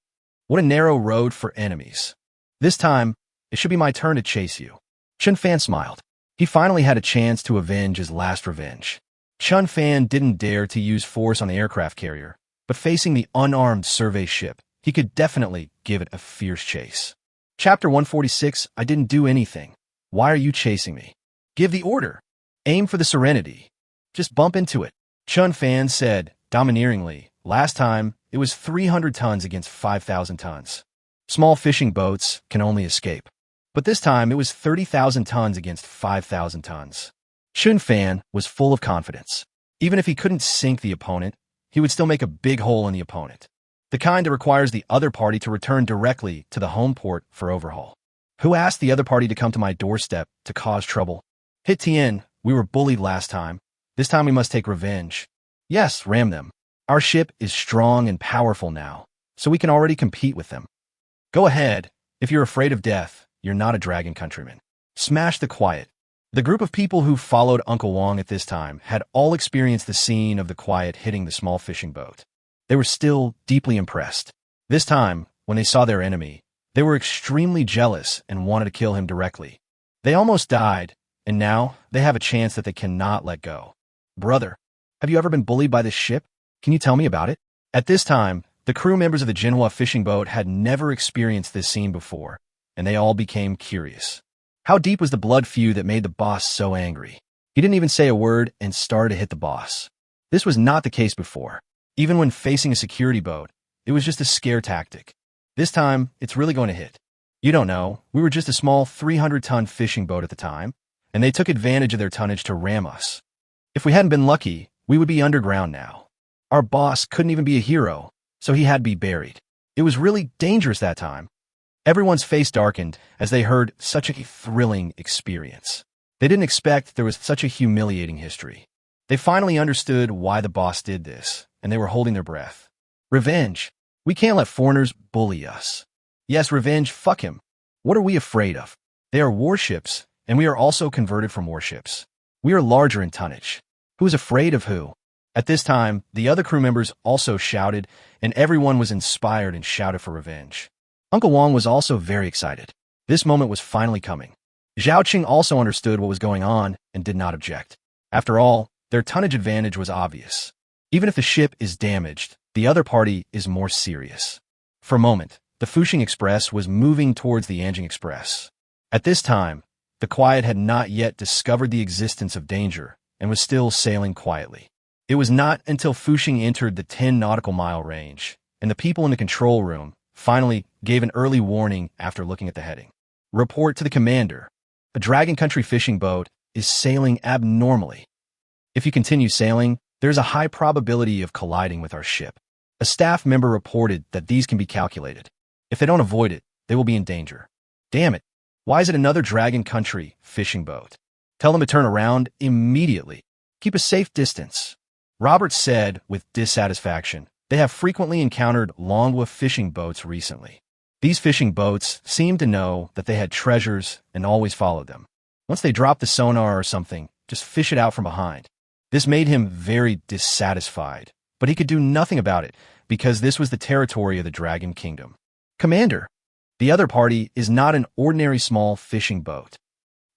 What a narrow road for enemies. This time, it should be my turn to chase you. Chen Fan smiled. He finally had a chance to avenge his last revenge. Chen Fan didn't dare to use force on the aircraft carrier, but facing the unarmed survey ship, he could definitely give it a fierce chase. Chapter 146, I didn't do anything. Why are you chasing me? Give the order. Aim for the Serenity. Just bump into it. Chen Fan said, domineeringly. Last time, it was 300 tons against 5,000 tons. Small fishing boats can only escape. But this time, it was 30,000 tons against 5,000 tons. Chen Fan was full of confidence. Even if he couldn't sink the opponent, he would still make a big hole in the opponent. The kind that requires the other party to return directly to the home port for overhaul. Who asked the other party to come to my doorstep to cause trouble? Hit Tien, we were bullied last time. This time we must take revenge. Yes, ram them. Our ship is strong and powerful now, so we can already compete with them. Go ahead. If you're afraid of death, you're not a dragon countryman. Smash the quiet. The group of people who followed Uncle Wong at this time had all experienced the scene of the quiet hitting the small fishing boat. They were still deeply impressed. This time, when they saw their enemy, they were extremely jealous and wanted to kill him directly. They almost died, and now they have a chance that they cannot let go. Brother, have you ever been bullied by this ship? Can you tell me about it? At this time, the crew members of the manhwa fishing boat had never experienced this scene before, and they all became curious. How deep was the blood feud that made the boss so angry? He didn't even say a word and started to hit the boss. This was not the case before. Even when facing a security boat, it was just a scare tactic. This time, it's really going to hit. You don't know, we were just a small 300-ton fishing boat at the time, and they took advantage of their tonnage to ram us. If we hadn't been lucky, we would be underground now. Our boss couldn't even be a hero, so he had to be buried. It was really dangerous that time. Everyone's face darkened as they heard such a thrilling experience. They didn't expect there was such a humiliating history. They finally understood why the boss did this, and they were holding their breath. Revenge. We can't let foreigners bully us. Yes, revenge, fuck him. What are we afraid of? They are warships, and we are also converted from warships. We are larger in tonnage. Who is afraid of who? At this time, the other crew members also shouted, and everyone was inspired and shouted for revenge. Uncle Wong was also very excited. This moment was finally coming. Zhao Qing also understood what was going on and did not object. After all, their tonnage advantage was obvious. Even if the ship is damaged, the other party is more serious. For a moment, the Fuxing Express was moving towards the Anjing Express. At this time, the Quiet had not yet discovered the existence of danger and was still sailing quietly. It was not until Fuxing entered the 10 nautical mile range, and the people in the control room finally gave an early warning after looking at the heading. Report to the commander. A Dragon Country fishing boat is sailing abnormally. If you continue sailing, there's a high probability of colliding with our ship. A staff member reported that these can be calculated. If they don't avoid it, they will be in danger. Damn it. Why is it another Dragon Country fishing boat? Tell them to turn around immediately. Keep a safe distance. Robert said with dissatisfaction. They have frequently encountered manhwa fishing boats recently. These fishing boats seemed to know that they had treasures and always followed them. Once they dropped the sonar or something, just fish it out from behind. This made him very dissatisfied, but he could do nothing about it because this was the territory of the Dragon Kingdom. Commander, the other party is not an ordinary small fishing boat.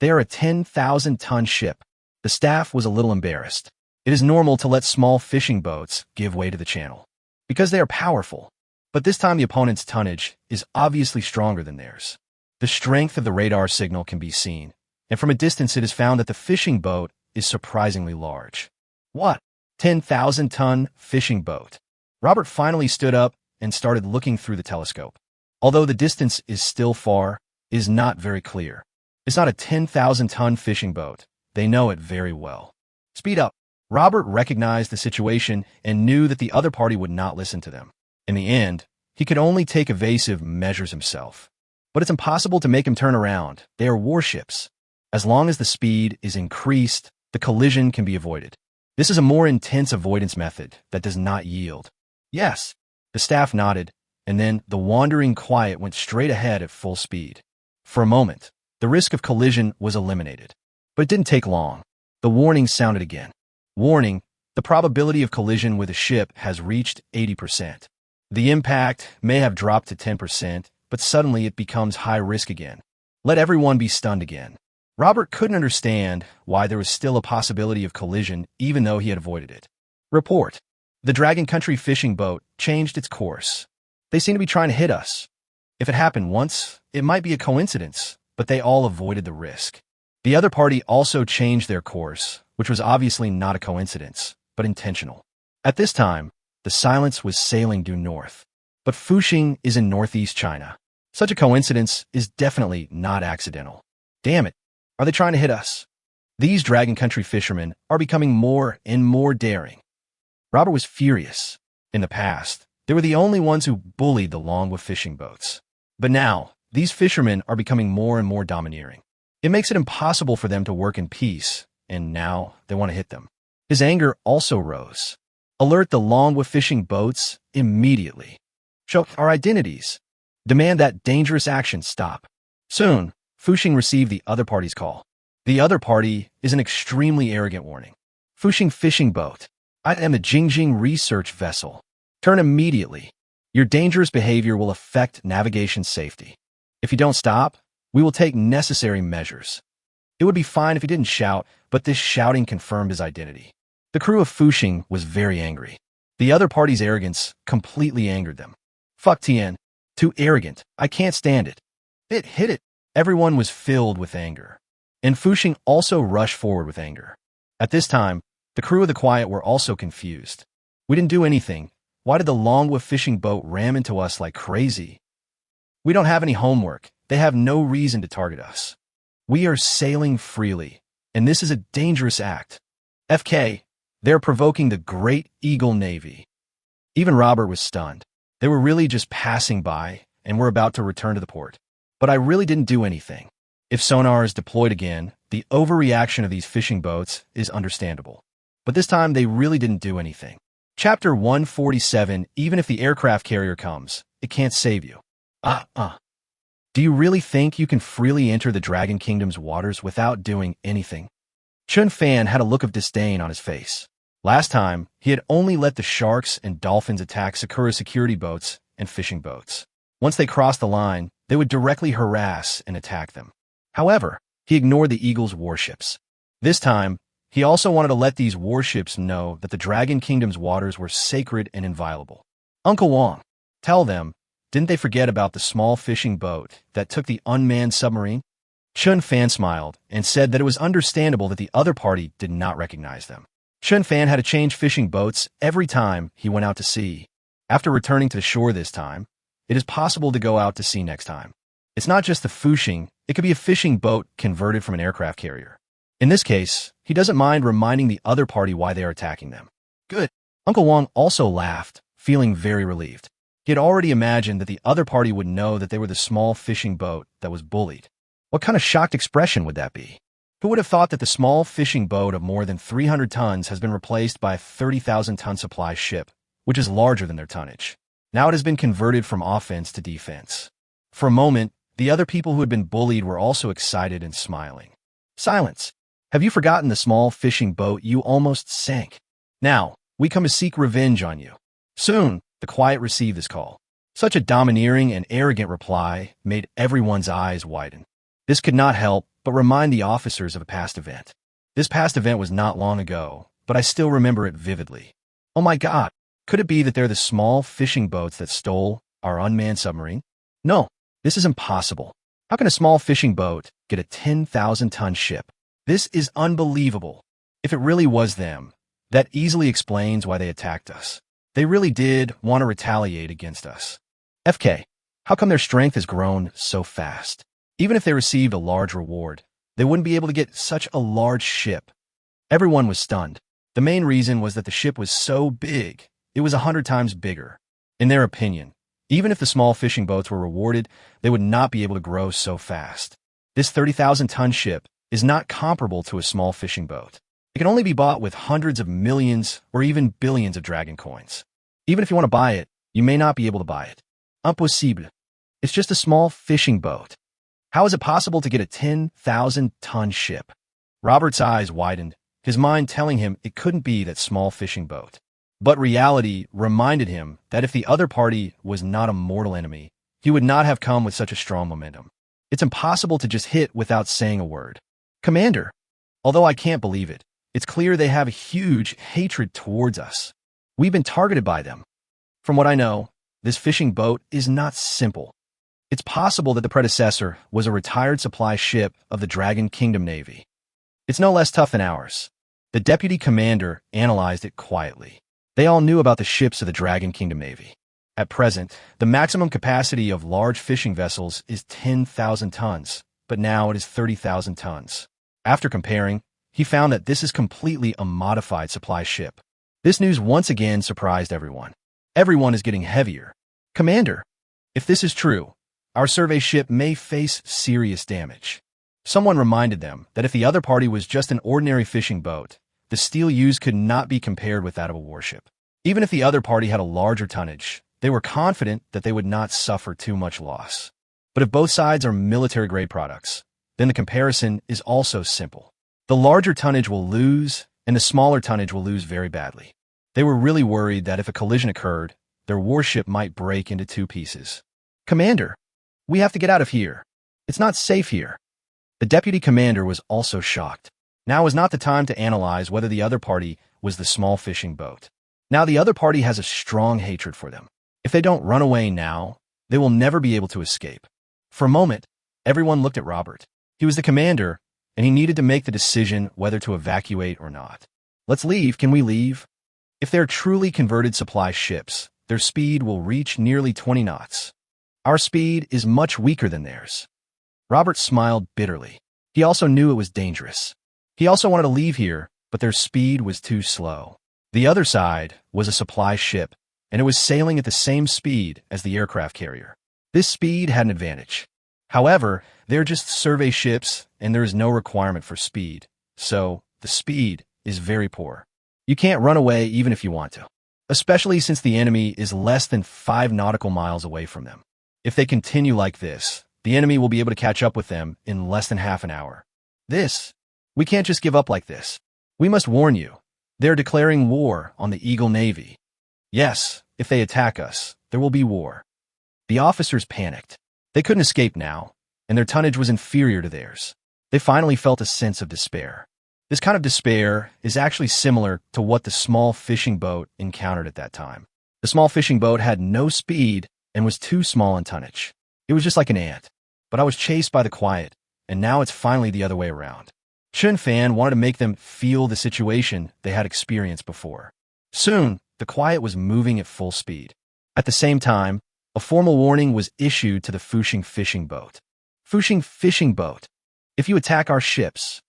They are a 10,000-ton ship. The staff was a little embarrassed. It is normal to let small fishing boats give way to the channel, because they are powerful. But this time the opponent's tonnage is obviously stronger than theirs. The strength of the radar signal can be seen, and from a distance it is found that the fishing boat is surprisingly large. What? 10,000-ton fishing boat. Robert finally stood up and started looking through the telescope. Although the distance is still far, it is not very clear. It's not a 10,000-ton fishing boat. They know it very well. Speed up. Robert recognized the situation and knew that the other party would not listen to them. In the end, he could only take evasive measures himself. But it's impossible to make him turn around. They are warships. As long as the speed is increased, the collision can be avoided. This is a more intense avoidance method that does not yield. Yes, the staff nodded, and then the wandering Quiet went straight ahead at full speed. For a moment, the risk of collision was eliminated. But it didn't take long. The warning sounded again. Warning, the probability of collision with a ship has reached 80%. The impact may have dropped to 10%, but suddenly it becomes high risk again. Let everyone be stunned again. Robert couldn't understand why there was still a possibility of collision even though he had avoided it. Report. The Dragon Country fishing boat changed its course. They seem to be trying to hit us. If it happened once, it might be a coincidence, but they all avoided the risk. The other party also changed their course, which was obviously not a coincidence, but intentional. At this time, the Silence was sailing due north, but Fuxing is in northeast China. Such a coincidence is definitely not accidental. Damn it, are they trying to hit us? These Dragon Country fishermen are becoming more and more daring. Robert was furious. In the past, they were the only ones who bullied the manhwa fishing boats. But now, these fishermen are becoming more and more domineering. It makes it impossible for them to work in peace, and now they want to hit them. His anger also rose. Alert the manhwa fishing boats immediately. Show our identities. Demand that dangerous action stop. Soon, Fuxing received the other party's call. The other party is an extremely arrogant warning. Fuxing fishing boat. I am a Jingjing research vessel. Turn immediately. Your dangerous behavior will affect navigation safety. If you don't stop, we will take necessary measures. It would be fine if he didn't shout, but this shouting confirmed his identity. The crew of Fuxing was very angry. The other party's arrogance completely angered them. Fuck Tian. Too arrogant. I can't stand it. Hit it. Everyone was filled with anger. And Fuxing also rushed forward with anger. At this time, the crew of the Quiet were also confused. We didn't do anything. Why did the Longwa fishing boat ram into us like crazy? We don't have any homework. They have no reason to target us. We are sailing freely, and this is a dangerous act. FK, they're provoking the Great Eagle Navy. Even Robert was stunned. They were really just passing by, and were about to return to the port. But I really didn't do anything. If sonar is deployed again, the overreaction of these fishing boats is understandable. But this time, they really didn't do anything. Chapter 147, even if the aircraft carrier comes, it can't save you. Do you really think you can freely enter the Dragon Kingdom's waters without doing anything? Chen Fan had a look of disdain on his face. Last time, he had only let the sharks and dolphins attack Sakura security boats and fishing boats. Once they crossed the line, they would directly harass and attack them. However, he ignored the Eagle's warships. This time, he also wanted to let these warships know that the Dragon Kingdom's waters were sacred and inviolable. Uncle Wong, tell them, didn't they forget about the small fishing boat that took the unmanned submarine? Chen Fan smiled and said that it was understandable that the other party did not recognize them. Chen Fan had to change fishing boats every time he went out to sea. After returning to the shore this time, it is possible to go out to sea next time. It's not just the Fuxing, it could be a fishing boat converted from an aircraft carrier. In this case, he doesn't mind reminding the other party why they are attacking them. Good. Uncle Wong also laughed, feeling very relieved. He had already imagined that the other party would know that they were the small fishing boat that was bullied. What kind of shocked expression would that be? Who would have thought that the small fishing boat of more than 300 tons has been replaced by a 30,000-ton supply ship, which is larger than their tonnage? Now it has been converted from offense to defense. For a moment, the other people who had been bullied were also excited and smiling. Silence. Have you forgotten the small fishing boat you almost sank? Now, we come to seek revenge on you. Soon, the Quiet received this call. Such a domineering and arrogant reply made everyone's eyes widen. This could not help but remind the officers of a past event. This past event was not long ago, but I still remember it vividly. Oh my God, could it be that they're the small fishing boats that stole our unmanned submarine? No, this is impossible. How can a small fishing boat get a 10,000-ton ship? This is unbelievable. If it really was them, that easily explains why they attacked us. They really did want to retaliate against us. FK, how come their strength has grown so fast? Even if they received a large reward, they wouldn't be able to get such a large ship. Everyone was stunned. The main reason was that the ship was so big, it was 100 times bigger. In their opinion, even if the small fishing boats were rewarded, they would not be able to grow so fast. This 30,000-ton ship is not comparable to a small fishing boat. It can only be bought with hundreds of millions or even billions of dragon coins. Even if you want to buy it, you may not be able to buy it. Impossible. It's just a small fishing boat. How is it possible to get a 10,000-ton ship? Robert's eyes widened, his mind telling him it couldn't be that small fishing boat. But reality reminded him that if the other party was not a mortal enemy, he would not have come with such a strong momentum. It's impossible to just hit without saying a word. Commander, although I can't believe it, it's clear they have a huge hatred towards us. We've been targeted by them. From what I know, this fishing boat is not simple. It's possible that the predecessor was a retired supply ship of the Dragon Kingdom Navy. It's no less tough than ours. The deputy commander analyzed it quietly. They all knew about the ships of the Dragon Kingdom Navy. At present, the maximum capacity of large fishing vessels is 10,000 tons, but now it is 30,000 tons. After comparing, he found that this is completely a modified supply ship. This news once again surprised everyone. Everyone is getting heavier. Commander, if this is true, our survey ship may face serious damage. Someone reminded them that if the other party was just an ordinary fishing boat, the steel used could not be compared with that of a warship. Even if the other party had a larger tonnage, they were confident that they would not suffer too much loss. But if both sides are military-grade products, then the comparison is also simple. The larger tonnage will lose, and the smaller tonnage will lose very badly. They were really worried that if a collision occurred, their warship might break into two pieces. Commander, we have to get out of here. It's not safe here. The deputy commander was also shocked. Now is not the time to analyze whether the other party was the small fishing boat. Now the other party has a strong hatred for them. If they don't run away now, they will never be able to escape. For a moment, everyone looked at Robert. He was the commander, and he needed to make the decision whether to evacuate or not. Let's leave. Can we leave? If they're truly converted supply ships, their speed will reach nearly 20 knots. Our speed is much weaker than theirs. Robert smiled bitterly. He also knew it was dangerous. He also wanted to leave here, but their speed was too slow. The other side was a supply ship, and it was sailing at the same speed as the aircraft carrier. This speed had an advantage. However, they're just survey ships, and there is no requirement for speed, so the speed is very poor. You can't run away even if you want to, especially since the enemy is less than 5 nautical miles away from them. If they continue like this, the enemy will be able to catch up with them in less than half an hour. We can't just give up like this. We must warn you. They're declaring war on the Eagle Navy. Yes, if they attack us, there will be war. The officers panicked. They couldn't escape now, and their tonnage was inferior to theirs. They finally felt a sense of despair. This kind of despair is actually similar to what the small fishing boat encountered at that time. The small fishing boat had no speed and was too small in tonnage. It was just like an ant. But I was chased by the quiet, and now it's finally the other way around. Chen Fan wanted to make them feel the situation they had experienced before. Soon, the quiet was moving at full speed. At the same time, a formal warning was issued to the Fushing fishing boat. Fushing fishing boat, if you attack our ships,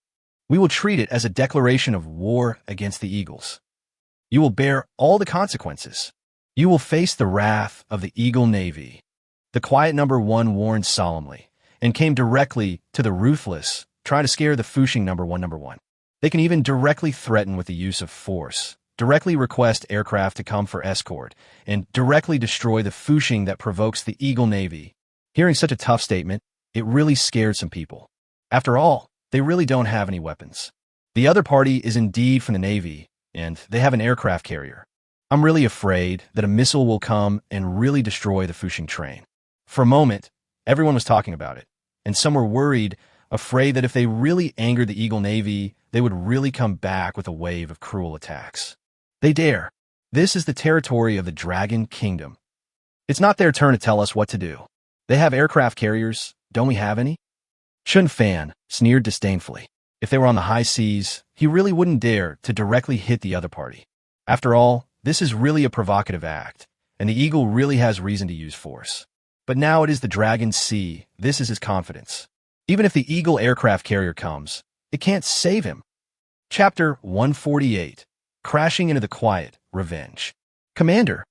we will treat it as a declaration of war against the Eagles. You will bear all the consequences. You will face the wrath of the Eagle Navy. The quiet number 1 warned solemnly and came directly to the ruthless, trying to scare the Fushing number 1. They can even directly threaten with the use of force, directly request aircraft to come for escort, and directly destroy the Fushing that provokes the Eagle Navy. Hearing such a tough statement, it really scared some people. After all, they really don't have any weapons. The other party is indeed from the Navy, and they have an aircraft carrier. I'm really afraid that a missile will come and really destroy the Fushing train. For a moment, everyone was talking about it, and some were worried, afraid that if they really angered the Eagle Navy, they would really come back with a wave of cruel attacks. They dare. This is the territory of the Dragon Kingdom. It's not their turn to tell us what to do. They have aircraft carriers. Don't we have any? Chen Fan sneered disdainfully. If they were on the high seas, he really wouldn't dare to directly hit the other party. After all, this is really a provocative act, and the Eagle really has reason to use force. But now it is the Dragon Sea. This is his confidence. Even if the Eagle aircraft carrier comes, it can't save him. Chapter 148. Crashing into the quiet. Revenge. Commander,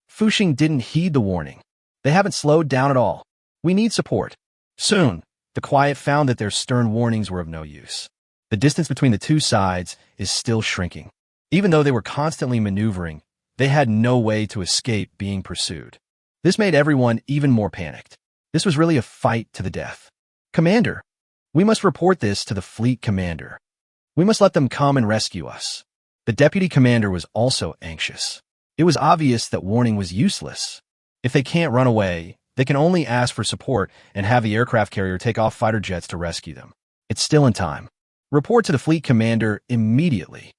Fushing didn't heed the warning. They haven't slowed down at all. We need support. Soon, the quiet found that their stern warnings were of no use. The distance between the two sides is still shrinking. Even though they were constantly maneuvering, they had no way to escape being pursued. This made everyone even more panicked. This was really a fight to the death. Commander, we must report this to the fleet commander. We must let them come and rescue us. The deputy commander was also anxious. It was obvious that warning was useless. If they can't run away, they can only ask for support and have the aircraft carrier take off fighter jets to rescue them. It's still in time. Report to the fleet commander immediately.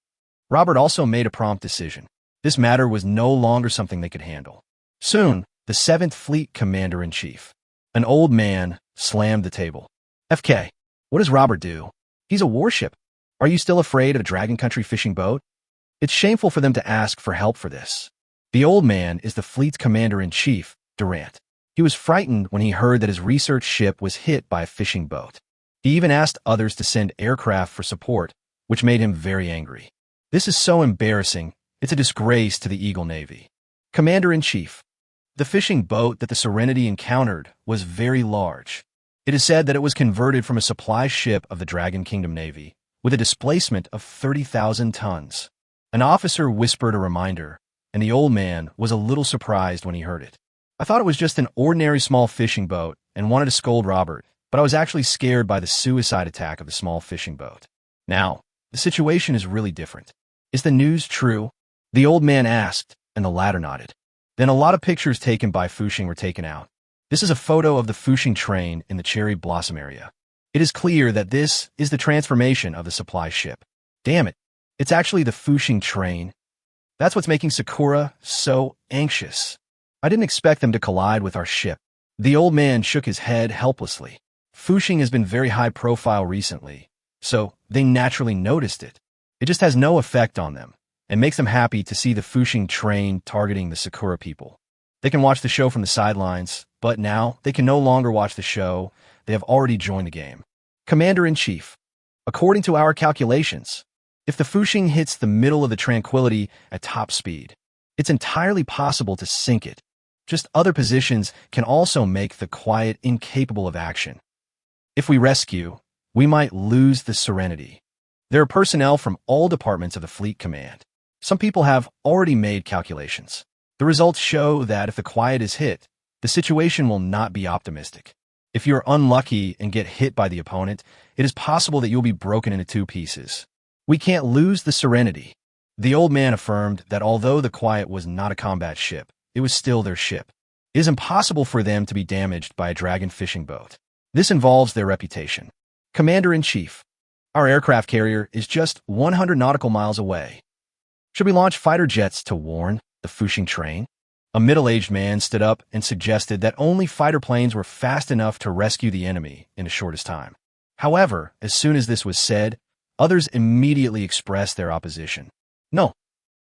Robert also made a prompt decision. This matter was no longer something they could handle. Soon, the 7th Fleet Commander-in-Chief, an old man, slammed the table. FK, what does Robert do? He's a warship. Are you still afraid of a Dragon Country fishing boat? It's shameful for them to ask for help for this. The old man is the fleet's commander-in-chief, Durant. He was frightened when he heard that his research ship was hit by a fishing boat. He even asked others to send aircraft for support, which made him very angry. This is so embarrassing. It's a disgrace to the Eagle Navy. Commander-in-Chief. The fishing boat that the Serenity encountered was very large. It is said that it was converted from a supply ship of the Dragon Kingdom Navy, with a displacement of 30,000 tons. An officer whispered a reminder, and the old man was a little surprised when he heard it. I thought it was just an ordinary small fishing boat and wanted to scold Robert, but I was actually scared by the suicide attack of the small fishing boat. Now, the situation is really different. Is the news true? The old man asked, and the latter nodded. Then a lot of pictures taken by Fushing were taken out. This is a photo of the Fushing train in the cherry blossom area. It is clear that this is the transformation of the supply ship. Damn it, it's actually the Fuxing train. That's what's making Sakura so anxious. I didn't expect them to collide with our ship. The old man shook his head helplessly. Fuxing has been very high profile recently, so they naturally noticed it. It just has no effect on them, and makes them happy to see the Fuxing train targeting the Sakura people. They can watch the show from the sidelines, but now they can no longer watch the show. They have already joined the game. Commander-in-Chief, according to our calculations, if the Fuxing hits the middle of the Tranquility at top speed, it's entirely possible to sink it. Just other positions can also make the Quiet incapable of action. If we rescue, we might lose the Serenity. There are personnel from all departments of the Fleet Command. Some people have already made calculations. The results show that if the Quiet is hit, the situation will not be optimistic. If you're unlucky and get hit by the opponent, it is possible that you'll be broken into two pieces. We can't lose the Serenity. The old man affirmed that although the Quiet was not a combat ship, it was still their ship. It is impossible for them to be damaged by a dragon fishing boat. This involves their reputation. Commander-in-Chief, our aircraft carrier is just 100 nautical miles away. Should we launch fighter jets to warn the Fuxing train? A middle-aged man stood up and suggested that only fighter planes were fast enough to rescue the enemy in the shortest time. However, as soon as this was said, others immediately expressed their opposition. No,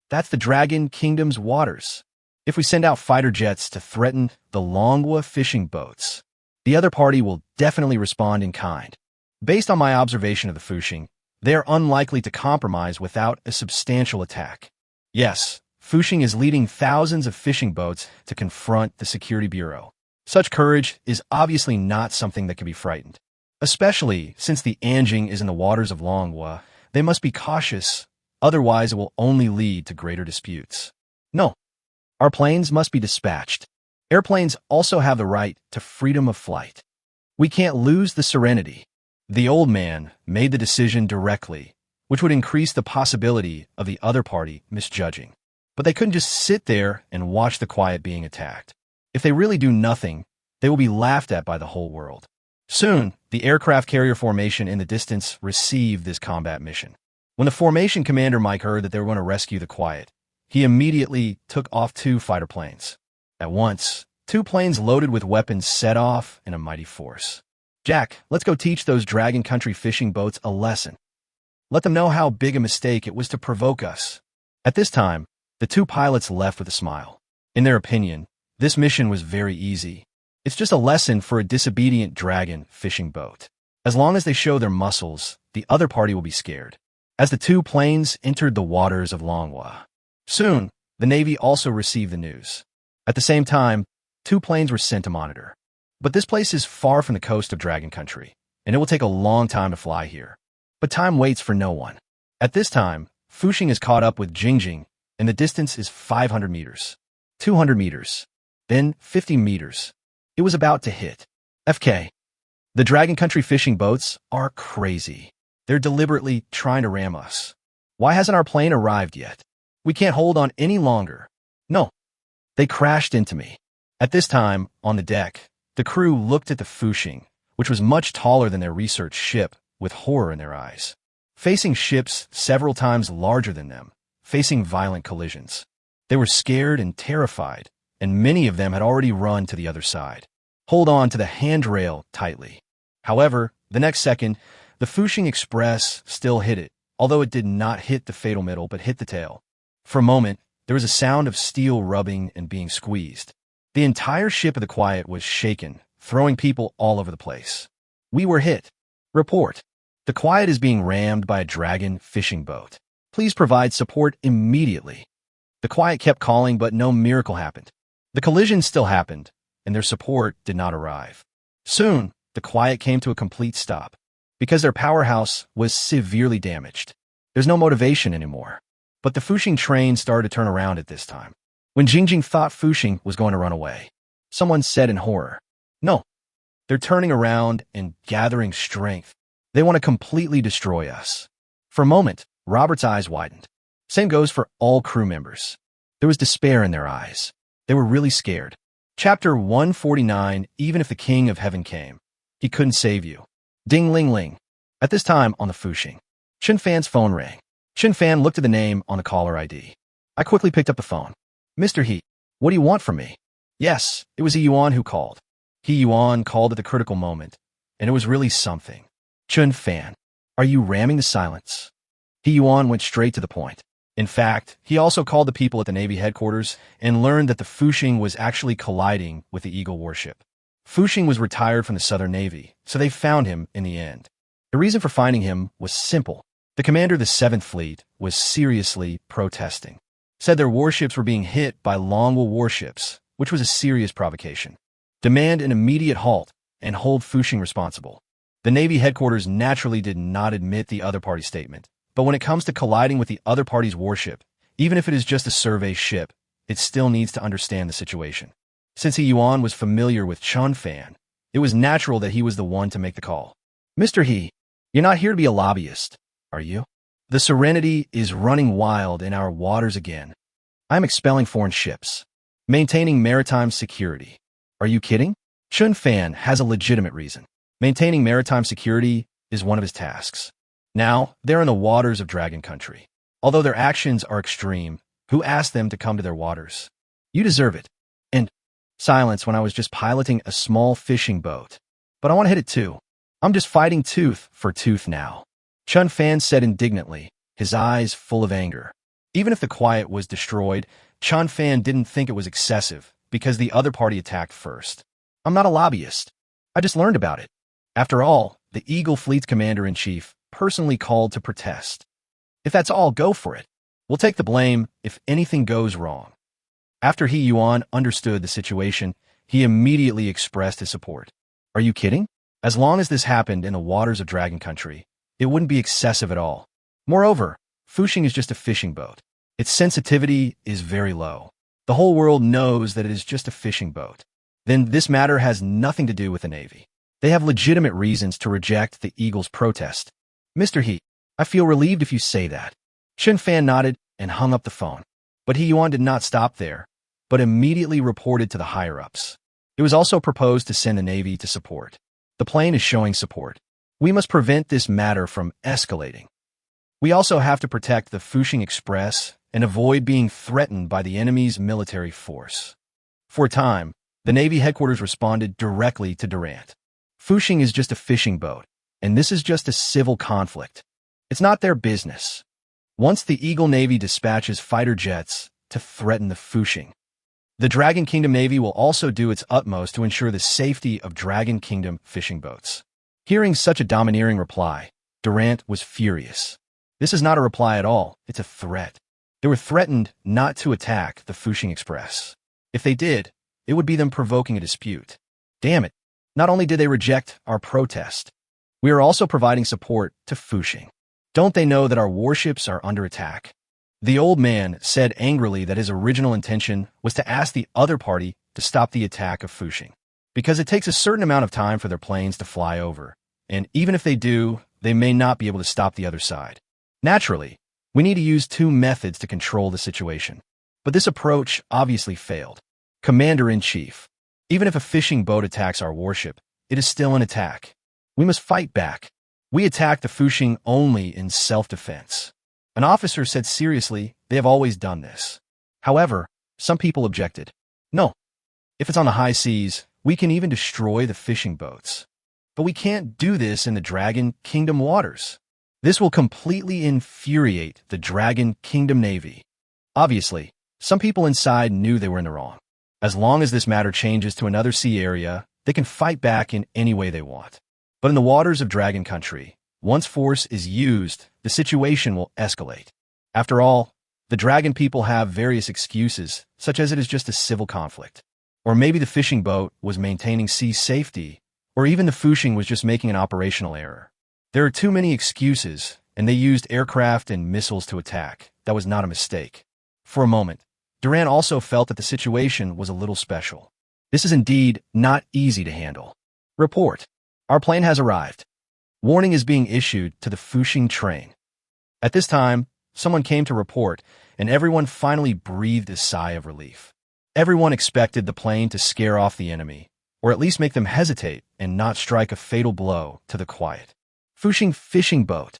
that's the Dragon Kingdom's waters. If we send out fighter jets to threaten the manhwa fishing boats, the other party will definitely respond in kind. Based on my observation of the Fuxing, they are unlikely to compromise without a substantial attack. Yes, Fuxing is leading thousands of fishing boats to confront the Security Bureau. Such courage is obviously not something that can be frightened. Especially since the Anjing is in the waters of manhwa, they must be cautious, otherwise it will only lead to greater disputes. No. Our planes must be dispatched. Airplanes also have the right to freedom of flight. We can't lose the Serenity. The old man made the decision directly, which would increase the possibility of the other party misjudging. But they couldn't just sit there and watch the Quiet being attacked. If they really do nothing, they will be laughed at by the whole world. Soon, the aircraft carrier formation in the distance received this combat mission. When the formation commander Mike heard that they were going to rescue the Quiet, he immediately took off 2 fighter planes. At once, 2 planes loaded with weapons set off in a mighty force. Jack, let's go teach those Dragon Country fishing boats a lesson. Let them know how big a mistake it was to provoke us. At this time, the 2 pilots left with a smile. In their opinion, this mission was very easy. It's just a lesson for a disobedient dragon fishing boat. As long as they show their muscles, the other party will be scared. As the 2 planes entered the waters of manhwa, soon, the Navy also received the news. At the same time, 2 planes were sent to monitor. But this place is far from the coast of Dragon Country, and it will take a long time to fly here. But time waits for no one. At this time, Fuxing is caught up with Jingjing, and the distance is 500 meters, 200 meters, then 50 meters. It was about to hit. FK. The Dragon Country fishing boats are crazy. They're deliberately trying to ram us. Why hasn't our plane arrived yet? We can't hold on any longer. No. They crashed into me. At this time, on the deck, the crew looked at the Fuxing, which was much taller than their research ship, with horror in their eyes. Facing ships several times larger than them, facing violent collisions. They were scared and terrified, and many of them had already run to the other side. Hold on to the handrail tightly. However, the next second, the Fuxing Express still hit it, although it did not hit the fatal middle but hit the tail. For a moment, there was a sound of steel rubbing and being squeezed. The entire ship of the Quiet was shaken, throwing people all over the place. We were hit. Report. The Quiet is being rammed by a dragon fishing boat. Please provide support immediately. The Quiet kept calling, but no miracle happened. The collision still happened, and their support did not arrive. Soon, the Quiet came to a complete stop, because their powerhouse was severely damaged. There's no motivation anymore. But the Fuxing train started to turn around at this time. When Jingjing thought Fuxing was going to run away, someone said in horror, "No, they're turning around and gathering strength. They want to completely destroy us." For a moment, Robert's eyes widened. Same goes for all crew members. There was despair in their eyes. They were really scared. Chapter 149, even if the King of Heaven came, he couldn't save you. Ding ling ling. At this time on the Fuxing, Chen Fan's phone rang. Chen Fan looked at the name on the caller ID. I quickly picked up the phone. Mr. He, what do you want from me? Yes, it was He Yuan who called. He Yuan called at the critical moment, and it was really something. Chen Fan, are you ramming the silence? He Yuan went straight to the point. In fact, he also called the people at the Navy headquarters and learned that the Fuxing was actually colliding with the Eagle warship. Fuxing was retired from the Southern Navy, so they found him in the end. The reason for finding him was simple. The commander of the 7th Fleet was seriously protesting. Said their warships were being hit by longbow warships, which was a serious provocation. Demand an immediate halt and hold Fuxing responsible. The Navy headquarters naturally did not admit the other party's statement, but when it comes to colliding with the other party's warship, even if it is just a survey ship, it still needs to understand the situation. Since He Yuan was familiar with Chen Fan, it was natural that he was the one to make the call. Mr. He, you're not here to be a lobbyist, are you? The Serenity is running wild in our waters again. I'm expelling foreign ships. Maintaining maritime security. Are you kidding? Chen Fan has a legitimate reason. Maintaining maritime security is one of his tasks. Now, they're in the waters of Dragon Country. Although their actions are extreme, who asked them to come to their waters? You deserve it. And silence when I was just piloting a small fishing boat. But I want to hit it too. I'm just fighting tooth for tooth now. Chen Fan said indignantly, his eyes full of anger. Even if the quiet was destroyed, Chen Fan didn't think it was excessive because the other party attacked first. I'm not a lobbyist. I just learned about it. After all, the Eagle Fleet's commander-in-chief personally called to protest. If that's all, go for it. We'll take the blame if anything goes wrong. After He Yuan understood the situation, he immediately expressed his support. Are you kidding? As long as this happened in the waters of Dragon Country, it wouldn't be excessive at all. Moreover, Fuxing is just a fishing boat. Its sensitivity is very low. The whole world knows that it is just a fishing boat. Then this matter has nothing to do with the Navy. They have legitimate reasons to reject the Eagle's protest. Mr. He, I feel relieved if you say that. Chen Fan nodded and hung up the phone. But He Yuan did not stop there, but immediately reported to the higher-ups. It was also proposed to send the Navy to support. The plane is showing support. We must prevent this matter from escalating. We also have to protect the Fuxing Express and avoid being threatened by the enemy's military force. For a time, the Navy headquarters responded directly to Durant. Fuxing is just a fishing boat, and this is just a civil conflict. It's not their business. Once the Eagle Navy dispatches fighter jets to threaten the Fuxing, the Dragon Kingdom Navy will also do its utmost to ensure the safety of Dragon Kingdom fishing boats. Hearing such a domineering reply, Durant was furious. This is not a reply at all, it's a threat. They were threatened not to attack the Fuxing Express. If they did, it would be them provoking a dispute. Damn it, not only did they reject our protest, we are also providing support to Fuxing. Don't they know that our warships are under attack? The old man said angrily that his original intention was to ask the other party to stop the attack of Fuxing, because it takes a certain amount of time for their planes to fly over, and even if they do, they may not be able to stop the other side. Naturally, we need to use two methods to control the situation, but this approach obviously failed. Commander-in-Chief, even if a fishing boat attacks our warship, it is still an attack. We must fight back. We attack the Fuxing only in self-defense. An officer said seriously, they have always done this. However, some people objected. No. If it's on the high seas, we can even destroy the fishing boats. But we can't do this in the Dragon Kingdom waters. This will completely infuriate the Dragon Kingdom Navy. Obviously, some people inside knew they were in the wrong. As long as this matter changes to another sea area, they can fight back in any way they want. But in the waters of Dragon Country, once force is used, the situation will escalate. After all, the Dragon people have various excuses, such as it is just a civil conflict. Or maybe the fishing boat was maintaining sea safety, or even the Fuxing was just making an operational error. There are too many excuses, and they used aircraft and missiles to attack. That was not a mistake. For a moment, Durant also felt that the situation was a little special. This is indeed not easy to handle. Report. Our plane has arrived. Warning is being issued to the Fuxing train. At this time, someone came to report, and everyone finally breathed a sigh of relief. Everyone expected the plane to scare off the enemy, or at least make them hesitate and not strike a fatal blow to the Quiet. Fushing fishing boat.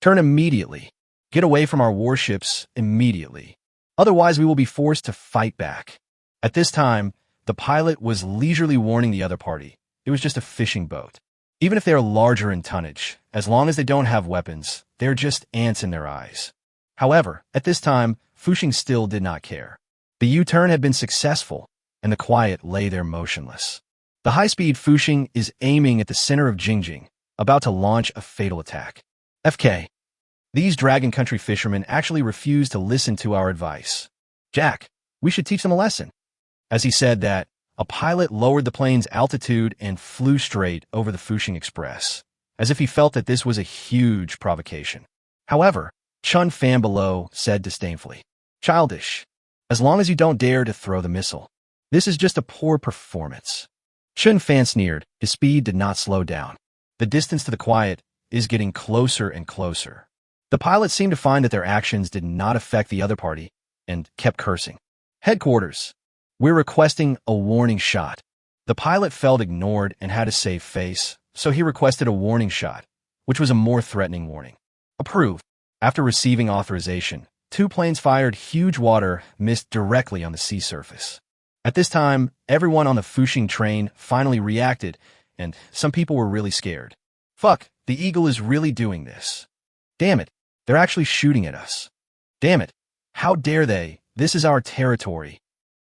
Turn immediately. Get away from our warships immediately. Otherwise, we will be forced to fight back. At this time, the pilot was leisurely warning the other party. It was just a fishing boat. Even if they are larger in tonnage, as long as they don't have weapons, they're just ants in their eyes. However, at this time, Fushing still did not care. The U-turn had been successful, and the Quiet lay there motionless. The high-speed Fushing is aiming at the center of Jingjing, about to launch a fatal attack. FK. These Dragon Country fishermen actually refused to listen to our advice. Jack, we should teach them a lesson. As he said that, a pilot lowered the plane's altitude and flew straight over the Fushing Express, as if he felt that this was a huge provocation. However, Chen Fan below said disdainfully, "Childish. As long as you don't dare to throw the missile. This is just a poor performance." Chen Fan sneered. His speed did not slow down. The distance to the Quiet is getting closer and closer. The pilot seemed to find that their actions did not affect the other party and kept cursing. Headquarters. We're requesting a warning shot. The pilot felt ignored and had to save face, so he requested a warning shot, which was a more threatening warning. Approved. After receiving authorization, 2 planes fired huge water mist directly on the sea surface. At this time, everyone on the Fushing train finally reacted, and some people were really scared. Fuck, the Eagle is really doing this. Damn it, they're actually shooting at us. Damn it, how dare they? This is our territory.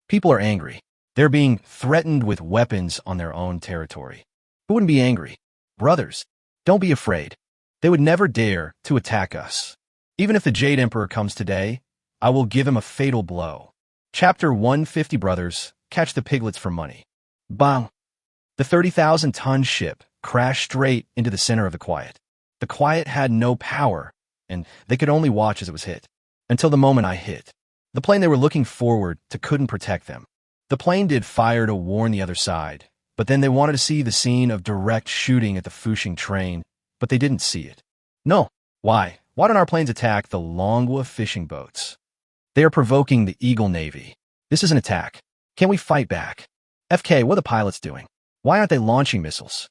People are angry. They're being threatened with weapons on their own territory. Who wouldn't be angry? Brothers, don't be afraid. They would never dare to attack us. Even if the Jade Emperor comes today, I will give him a fatal blow. Chapter 150 Brothers, catch the piglets for money. Bang! The 30,000-ton ship crashed straight into the center of the Quiet. The Quiet had no power, and they could only watch as it was hit. Until the moment I hit. The plane they were looking forward to couldn't protect them. The plane did fire to warn the other side, but then they wanted to see the scene of direct shooting at the Fushing train, but they didn't see it. No. Why? Why don't our planes attack the manhwa fishing boats? They are provoking the Eagle Navy. This is an attack. Can we fight back? FK, what are the pilots doing? Why aren't they launching missiles?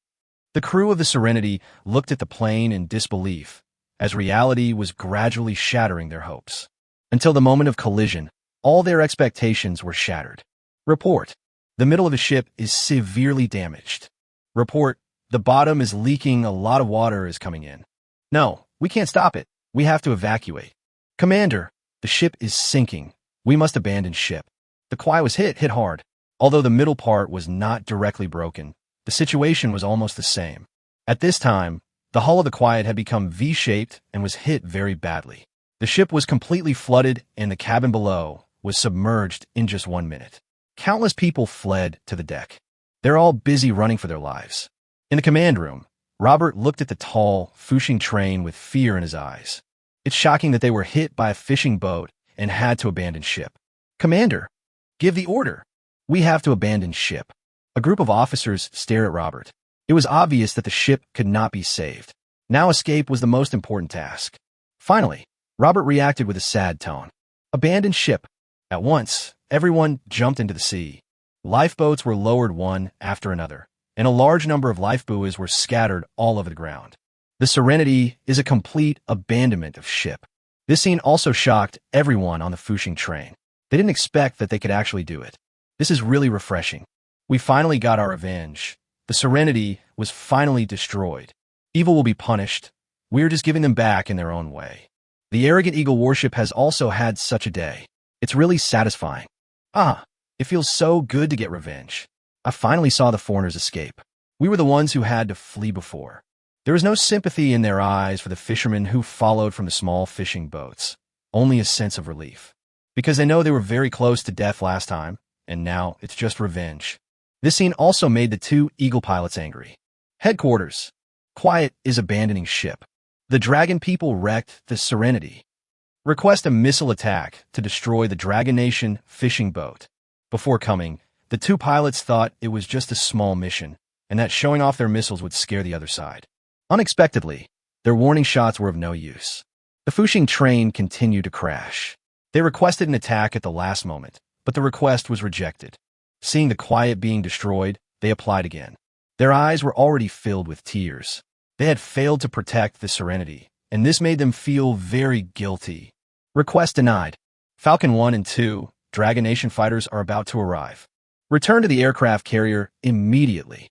The crew of the Serenity looked at the plane in disbelief, as reality was gradually shattering their hopes. Until the moment of collision, all their expectations were shattered. Report. The middle of the ship is severely damaged. Report. The bottom is leaking, a lot of water is coming in. No, we can't stop it. We have to evacuate. Commander, the ship is sinking. We must abandon ship. The Quiet was hit hard. Although the middle part was not directly broken, the situation was almost the same. At this time, the hull of the Quiet had become V-shaped and was hit very badly. The ship was completely flooded and the cabin below was submerged in just 1 minute. Countless people fled to the deck. They're all busy running for their lives. In the command room, Robert looked at the tall, Fushing train with fear in his eyes. It's shocking that they were hit by a fishing boat and had to abandon ship. Commander, give the order. We have to abandon ship. A group of officers stared at Robert. It was obvious that the ship could not be saved. Now escape was the most important task. Finally, Robert reacted with a sad tone. Abandon ship. At once, everyone jumped into the sea. Lifeboats were lowered one after another, and a large number of lifebuoys were scattered all over the ground. The Serenity is a complete abandonment of ship. This scene also shocked everyone on the Fushing train. They didn't expect that they could actually do it. This is really refreshing. We finally got our revenge. The Serenity was finally destroyed. Evil will be punished. We're just giving them back in their own way. The arrogant Eagle warship has also had such a day. It's really satisfying. It feels so good to get revenge. I finally saw the foreigners escape. We were the ones who had to flee before. There was no sympathy in their eyes for the fishermen who followed from the small fishing boats, only a sense of relief. Because they know they were very close to death last time, and now it's just revenge. This scene also made the 2 Eagle pilots angry. Headquarters. Quiet is abandoning ship. The Dragon people wrecked the Serenity. Request a missile attack to destroy the Dragon Nation fishing boat. Before coming, the 2 pilots thought it was just a small mission, and that showing off their missiles would scare the other side. Unexpectedly, their warning shots were of no use. The Fushing train continued to crash. They requested an attack at the last moment, but the request was rejected. Seeing the Quiet being destroyed, they applied again. Their eyes were already filled with tears. They had failed to protect the Serenity, and this made them feel very guilty. Request denied. Falcon 1 and 2, Dragon Nation fighters are about to arrive. Return to the aircraft carrier immediately.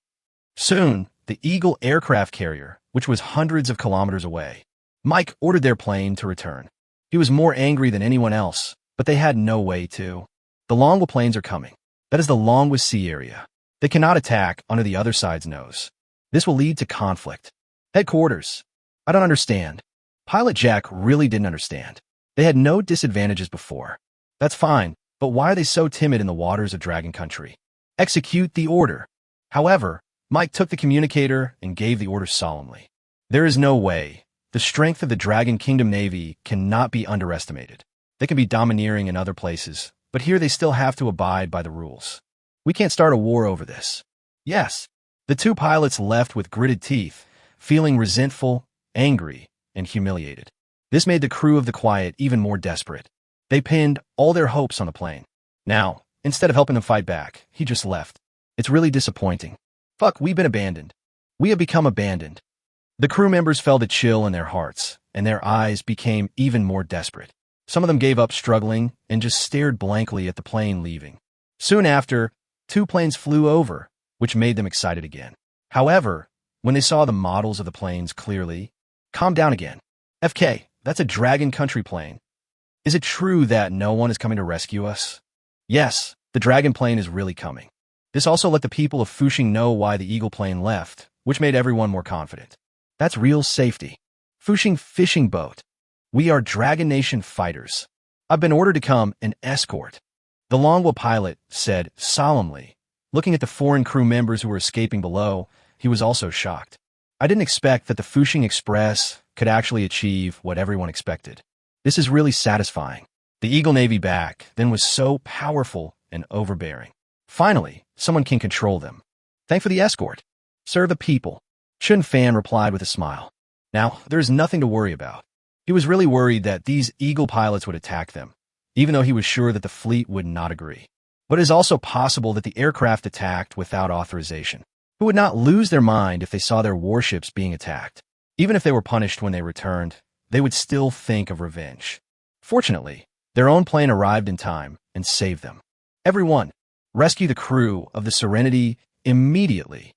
Soon, the Eagle aircraft carrier, which was hundreds of kilometers away, Mike ordered their plane to return. He was more angry than anyone else, but they had no way to. The Longwa planes are coming. That is the Longwa Sea area. They cannot attack under the other side's nose. This will lead to conflict. Headquarters. I don't understand. Pilot Jack really didn't understand. They had no disadvantages before. That's fine, but why are they so timid in the waters of Dragon Country? Execute the order. However, Mike took the communicator and gave the order solemnly. There is no way. The strength of the Dragon Kingdom Navy cannot be underestimated. They can be domineering in other places, but here they still have to abide by the rules. We can't start a war over this. Yes. The two pilots left with gritted teeth, feeling resentful, angry, and humiliated. This made the crew of the Quiet even more desperate. They pinned all their hopes on the plane. Now, instead of helping them fight back, he just left. It's really disappointing. Fuck, we've been abandoned. We have become abandoned. The crew members felt a chill in their hearts, and their eyes became even more desperate. Some of them gave up struggling and just stared blankly at the plane leaving. Soon after, two planes flew over, which made them excited again. However, when they saw the models of the planes clearly, calm down again. FK, that's a Dragon Country plane. Is it true that no one is coming to rescue us? Yes, the Dragon plane is really coming. This also let the people of Fushing know why the Eagle plane left, which made everyone more confident. That's real safety. Fushing fishing boat. We are Dragon Nation fighters. I've been ordered to come an escort. The Longwa pilot said solemnly. Looking at the foreign crew members who were escaping below, he was also shocked. I didn't expect that the Fushing Express could actually achieve what everyone expected. This is really satisfying. The Eagle Navy back then was so powerful and overbearing. Finally, someone can control them. Thank for the escort. Serve the people. Chen Fan replied with a smile. Now, there is nothing to worry about. He was really worried that these Eagle pilots would attack them, even though he was sure that the fleet would not agree. But it is also possible that the aircraft attacked without authorization. Who would not lose their mind if they saw their warships being attacked? Even if they were punished when they returned, they would still think of revenge. Fortunately, their own plane arrived in time and saved them. Everyone, rescue the crew of the Serenity immediately.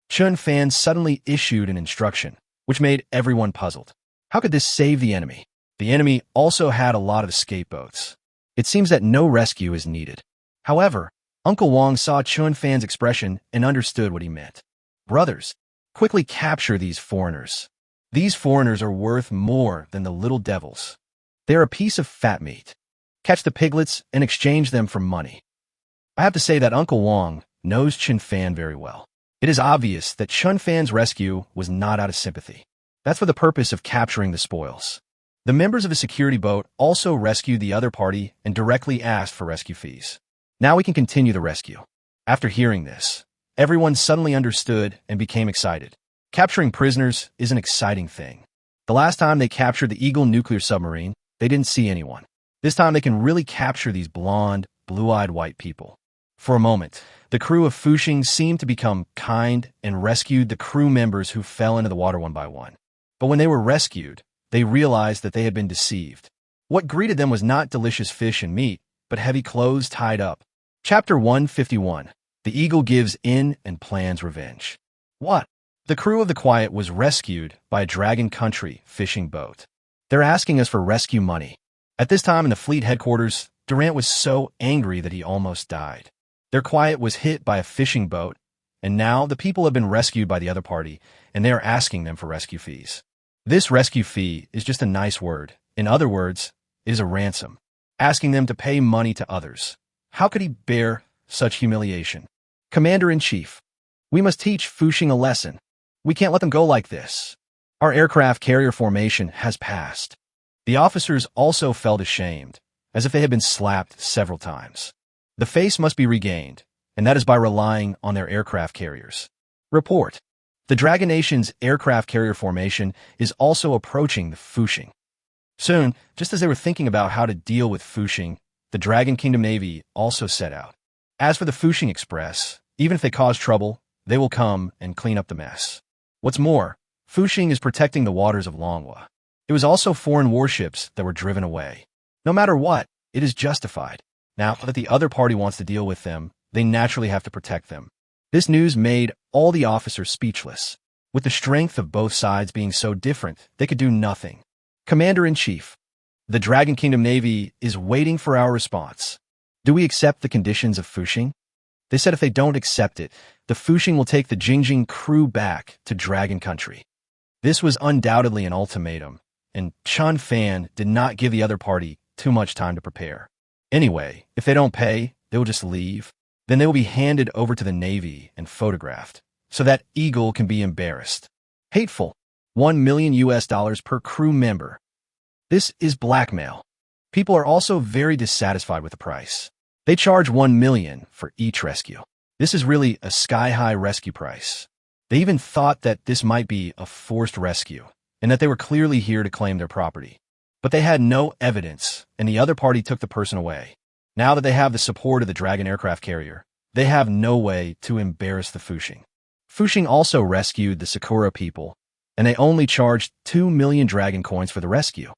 Chen Fan suddenly issued an instruction, which made everyone puzzled. How could this save the enemy? The enemy also had a lot of escape boats. It seems that no rescue is needed. However, Uncle Wong saw Chen Fan's expression and understood what he meant. Brothers, quickly capture these foreigners. These foreigners are worth more than the little devils. They are a piece of fat meat. Catch the piglets and exchange them for money. I have to say that Uncle Wong knows Chen Fan very well. It is obvious that Chen Fan's rescue was not out of sympathy. That's for the purpose of capturing the spoils. The members of a security boat also rescued the other party and directly asked for rescue fees. Now we can continue the rescue. After hearing this, everyone suddenly understood and became excited. Capturing prisoners is an exciting thing. The last time they captured the Eagle nuclear submarine, they didn't see anyone. This time they can really capture these blonde, blue-eyed white people. For a moment, the crew of Fushing seemed to become kind and rescued the crew members who fell into the water one by one. But when they were rescued, they realized that they had been deceived. What greeted them was not delicious fish and meat, but heavy clothes tied up. Chapter 151. The Eagle gives in and plans revenge. What? The crew of the Quiet was rescued by a Dragon Country fishing boat. They're asking us for rescue money. At this time in the fleet headquarters, Durant was so angry that he almost died. Their Quiet was hit by a fishing boat, and now the people have been rescued by the other party, and they are asking them for rescue fees. This rescue fee is just a nice word. In other words, it is a ransom, asking them to pay money to others. How could he bear such humiliation? Commander-in-Chief, we must teach Fushing a lesson. We can't let them go like this. Our aircraft carrier formation has passed. The officers also felt ashamed, as if they had been slapped several times. The face must be regained, and that is by relying on their aircraft carriers. Report. The Dragon Nation's aircraft carrier formation is also approaching the Fushing. Soon, just as they were thinking about how to deal with Fushing, the Dragon Kingdom Navy also set out. As for the Fushing Express, even if they caused trouble, they will come and clean up the mess. What's more, Fuxing is protecting the waters of Manhwa. It was also foreign warships that were driven away. No matter what, it is justified. Now that the other party wants to deal with them, they naturally have to protect them. This news made all the officers speechless. With the strength of both sides being so different, they could do nothing. Commander-in-Chief, the Dragon Kingdom Navy is waiting for our response. Do we accept the conditions of Fuxing? They said if they don't accept it, the Fuxing will take the Jingjing crew back to Dragon Country. This was undoubtedly an ultimatum, and Chen Fan did not give the other party too much time to prepare. Anyway, if they don't pay, they will just leave. Then they will be handed over to the Navy and photographed, so that Eagle can be embarrassed. Hateful. $1 million per crew member. This is blackmail. People are also very dissatisfied with the price. They charge $1 million for each rescue. This is really a sky-high rescue price. They even thought that this might be a forced rescue, and that they were clearly here to claim their property. But they had no evidence, and the other party took the person away. Now that they have the support of the Dragon aircraft carrier, they have no way to embarrass the Fuxing. Fuxing also rescued the Sakura people, and they only charged 2 million dragon coins for the rescue.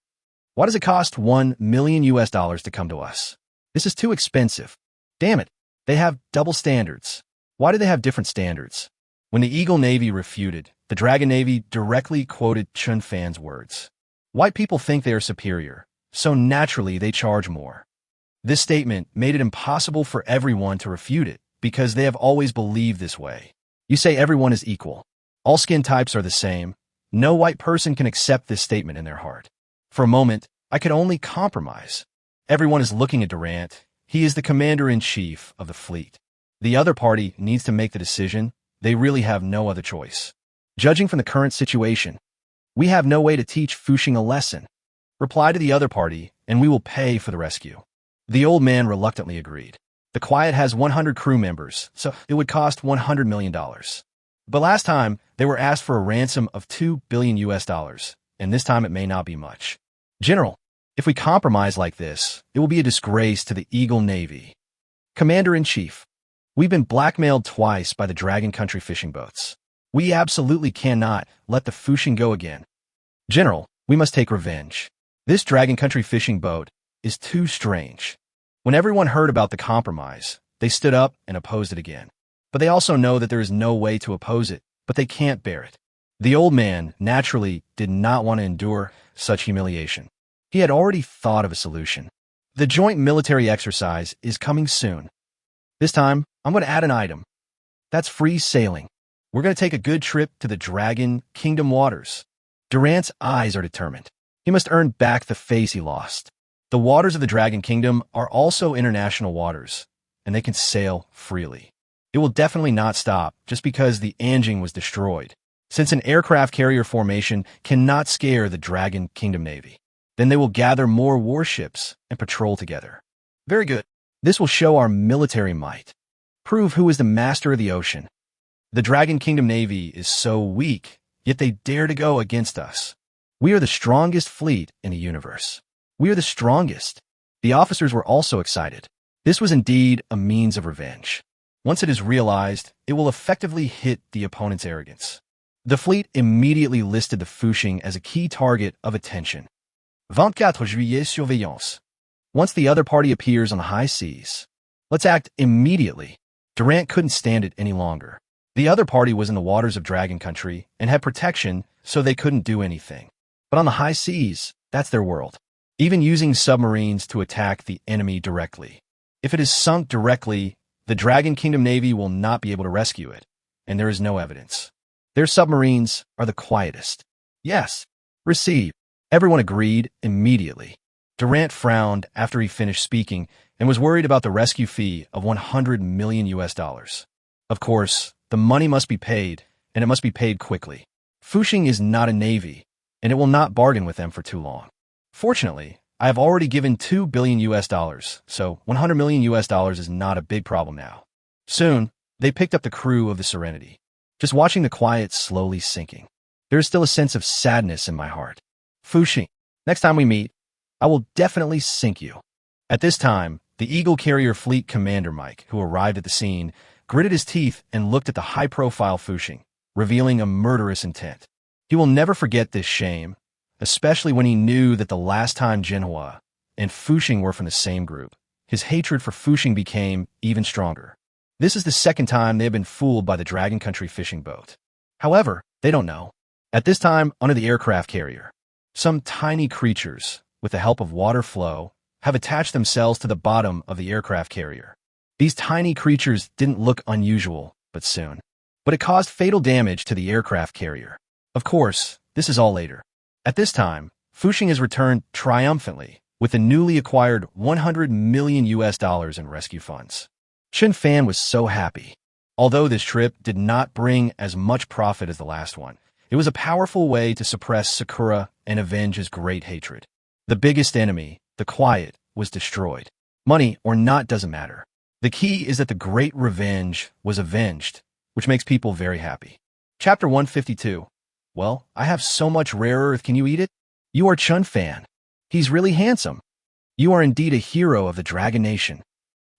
Why does it cost $1 million to come to us? This is too expensive. Damn it, they have double standards. Why do they have different standards? When the Eagle Navy refuted, the Dragon Navy directly quoted Chen Fan's words. White people think they are superior, so naturally they charge more. This statement made it impossible for everyone to refute it, because they have always believed this way. You say everyone is equal. All skin types are the same. No white person can accept this statement in their heart. For a moment, I could only compromise. Everyone is looking at Durant. He is the commander-in-chief of the fleet. The other party needs to make the decision. They really have no other choice. Judging from the current situation, we have no way to teach Fuxing a lesson. Reply to the other party, and we will pay for the rescue. The old man reluctantly agreed. The Quiet has 100 crew members, so it would cost $100 million. But last time, they were asked for a ransom of $2 billion, and this time it may not be much. General, if we compromise like this, it will be a disgrace to the Eagle Navy. Commander-in-Chief, we've been blackmailed twice by the Dragon Country fishing boats. We absolutely cannot let the Fuxing go again. General, we must take revenge. This Dragon Country fishing boat is too strange. When everyone heard about the compromise, they stood up and opposed it again. But they also know that there is no way to oppose it, but they can't bear it. The old man, naturally, did not want to endure such humiliation. He had already thought of a solution. The joint military exercise is coming soon. This time, I'm going to add an item. That's free sailing. We're going to take a good trip to the Dragon Kingdom waters. Durant's eyes are determined. He must earn back the face he lost. The waters of the Dragon Kingdom are also international waters, and they can sail freely. It will definitely not stop just because the Anjing was destroyed, since an aircraft carrier formation cannot scare the Dragon Kingdom Navy. Then they will gather more warships and patrol together. Very good. This will show our military might. Prove who is the master of the ocean. The Dragon Kingdom Navy is so weak, yet they dare to go against us. We are the strongest fleet in the universe. We are the strongest. The officers were also excited. This was indeed a means of revenge. Once it is realized, it will effectively hit the opponent's arrogance. The fleet immediately listed the Fuxing as a key target of attention. 24 juillet surveillance. Once the other party appears on the high seas, let's act immediately. Durant couldn't stand it any longer. The other party was in the waters of Dragon Country and had protection, so they couldn't do anything. But on the high seas, that's their world. Even using submarines to attack the enemy directly. If it is sunk directly, the Dragon Kingdom Navy will not be able to rescue it, and there is no evidence. Their submarines are the quietest. Yes, receive. Everyone agreed immediately. Durant frowned after he finished speaking and was worried about the rescue fee of $100 million. Of course, the money must be paid, and it must be paid quickly. Fuxing is not a navy, and it will not bargain with them for too long. Fortunately, I have already given $2 billion, so $100 million is not a big problem now. Soon, they picked up the crew of the Serenity. Just watching the Quiet slowly sinking. There is still a sense of sadness in my heart. Fuxing, next time we meet, I will definitely sink you. At this time, the Eagle Carrier Fleet Commander Mike, who arrived at the scene, gritted his teeth and looked at the high-profile Fuxing, revealing a murderous intent. He will never forget this shame, especially when he knew that the last time Jinhua and Fuxing were from the same group. His hatred for Fuxing became even stronger. This is the second time they have been fooled by the Dragon Country fishing boat. However, they don't know. At this time, under the aircraft carrier, some tiny creatures, with the help of water flow, have attached themselves to the bottom of the aircraft carrier. These tiny creatures didn't look unusual, but it caused fatal damage to the aircraft carrier. Of course, this is all later. At this time, Fuxing has returned triumphantly with the newly acquired $100 million in rescue funds. Chen Fan was so happy. Although this trip did not bring as much profit as the last one, it was a powerful way to suppress Sakura and avenge his great hatred. The biggest enemy, the Quiet, was destroyed. Money or not doesn't matter. The key is that the great revenge was avenged, which makes people very happy. Chapter 152. Well, I have so much rare earth, can you eat it? You are Chen Fan. He's really handsome. You are indeed a hero of the Dragon Nation.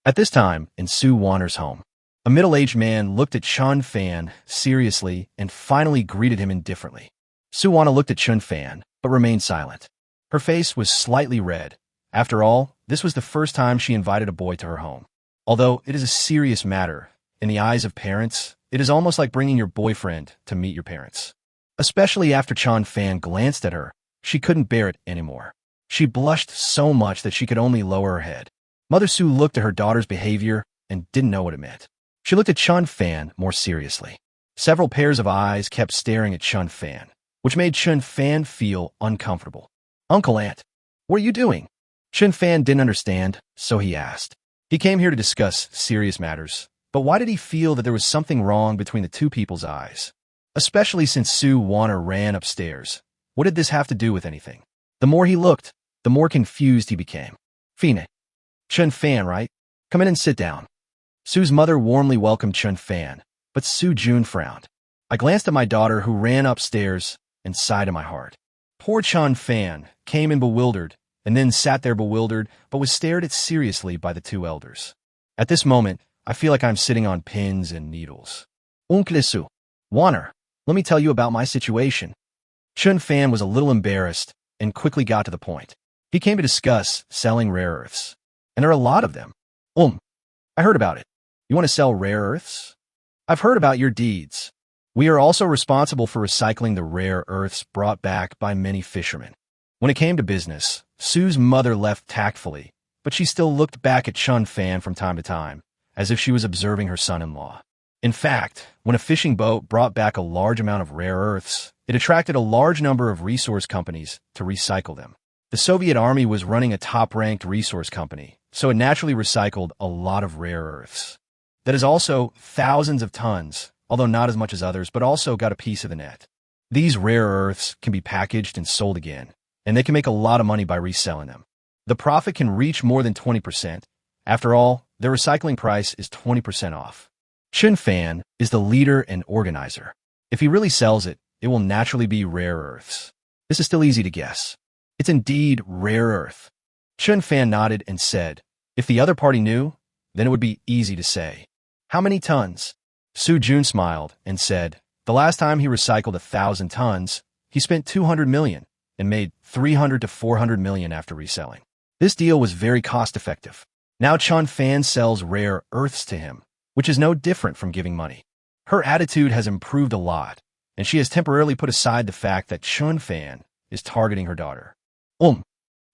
At this time, in Su Wanner's home, a middle-aged man looked at Chen Fan seriously and finally greeted him indifferently. Su Wanner looked at Chen Fan, but remained silent. Her face was slightly red. After all, this was the first time she invited a boy to her home. Although it is a serious matter, in the eyes of parents, it is almost like bringing your boyfriend to meet your parents. Especially after Chen Fan glanced at her, she couldn't bear it anymore. She blushed so much that she could only lower her head. Mother Su looked at her daughter's behavior and didn't know what it meant. She looked at Chen Fan more seriously. Several pairs of eyes kept staring at Chen Fan, which made Chen Fan feel uncomfortable. Uncle Aunt, what are you doing? Chen Fan didn't understand, so he asked. He came here to discuss serious matters, but why did he feel that there was something wrong between the two people's eyes? Especially since Su Wanner ran upstairs. What did this have to do with anything? The more he looked, the more confused he became. Fina. Chen Fan, right? Come in and sit down. Su's mother warmly welcomed Chen Fan, but Su Jun frowned. I glanced at my daughter who ran upstairs and sighed in my heart. Poor Chen Fan came in bewildered and then sat there bewildered but was stared at seriously by the two elders. At this moment, I feel like I'm sitting on pins and needles. Uncle Su, Wanner, let me tell you about my situation. Chen Fan was a little embarrassed and quickly got to the point. He came to discuss selling rare earths. And there are a lot of them. I heard about it. You want to sell rare earths? I've heard about your deeds. We are also responsible for recycling the rare earths brought back by many fishermen. When it came to business, Su's mother left tactfully, but she still looked back at Chen Fan from time to time, as if she was observing her son-in-law. In fact, when a fishing boat brought back a large amount of rare earths, it attracted a large number of resource companies to recycle them. The Soviet Army was running a top-ranked resource company, so it naturally recycled a lot of rare earths. That is also thousands of tons, although not as much as others, but also got a piece of the net. These rare earths can be packaged and sold again, and they can make a lot of money by reselling them. The profit can reach more than 20%. After all, their recycling price is 20% off. Chen Fan is the leader and organizer. If he really sells it, it will naturally be rare earths. This is still easy to guess. It's indeed rare earth. Chen Fan nodded and said, if the other party knew, then it would be easy to say. How many tons? Su Jun smiled and said, the last time he recycled 1,000 tons, he spent 200 million and made 300 to 400 million after reselling. This deal was very cost-effective. Now Chen Fan sells rare earths to him, which is no different from giving money. Her attitude has improved a lot, and she has temporarily put aside the fact that Chen Fan is targeting her daughter.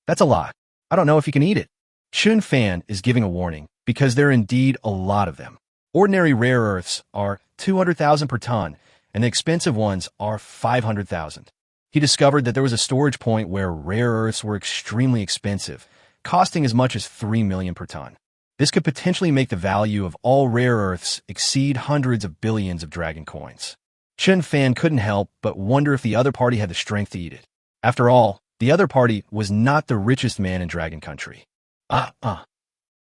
That's a lot. I don't know if you can eat it. Chen Fan is giving a warning because there are indeed a lot of them. Ordinary rare earths are 200,000 per ton, and the expensive ones are 500,000. He discovered that there was a storage point where rare earths were extremely expensive, costing as much as 3 million per ton. This could potentially make the value of all rare earths exceed hundreds of billions of dragon coins. Chen Fan couldn't help but wonder if the other party had the strength to eat it. After all, the other party was not the richest man in Dragon Country.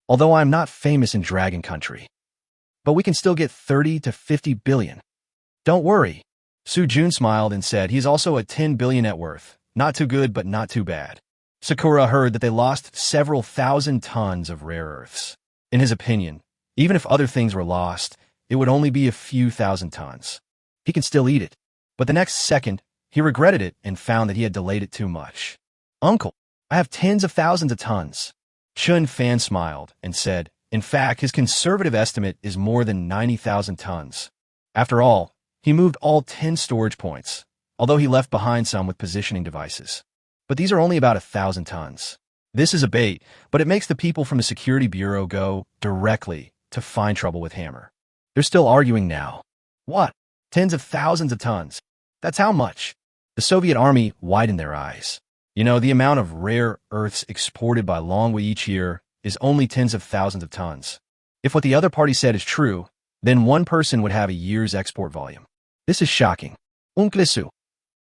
Although I'm not famous in Dragon Country. But we can still get 30 to 50 billion. Don't worry. Su Jun smiled and said he's also a 10 billion net worth. Not too good, but not too bad. Sakura heard that they lost several thousand tons of rare earths. In his opinion, even if other things were lost, it would only be a few thousand tons. He can still eat it. But the next second, he regretted it and found that he had delayed it too much. Uncle, I have tens of thousands of tons. Chen Fan smiled and said, in fact, his conservative estimate is more than 90,000 tons. After all, he moved all 10 storage points, although he left behind some with positioning devices. But these are only about 1,000 tons. This is a bait, but it makes the people from the Security Bureau go directly to find trouble with Hammer. They're still arguing now. What? Tens of thousands of tons. That's how much? The Soviet army widened their eyes. You know, the amount of rare earths exported by Longwy each year is only tens of thousands of tons. If what the other party said is true, then one person would have a year's export volume. This is shocking. Unklesu.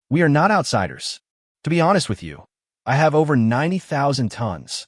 We are not outsiders. To be honest with you, I have over 90,000 tons.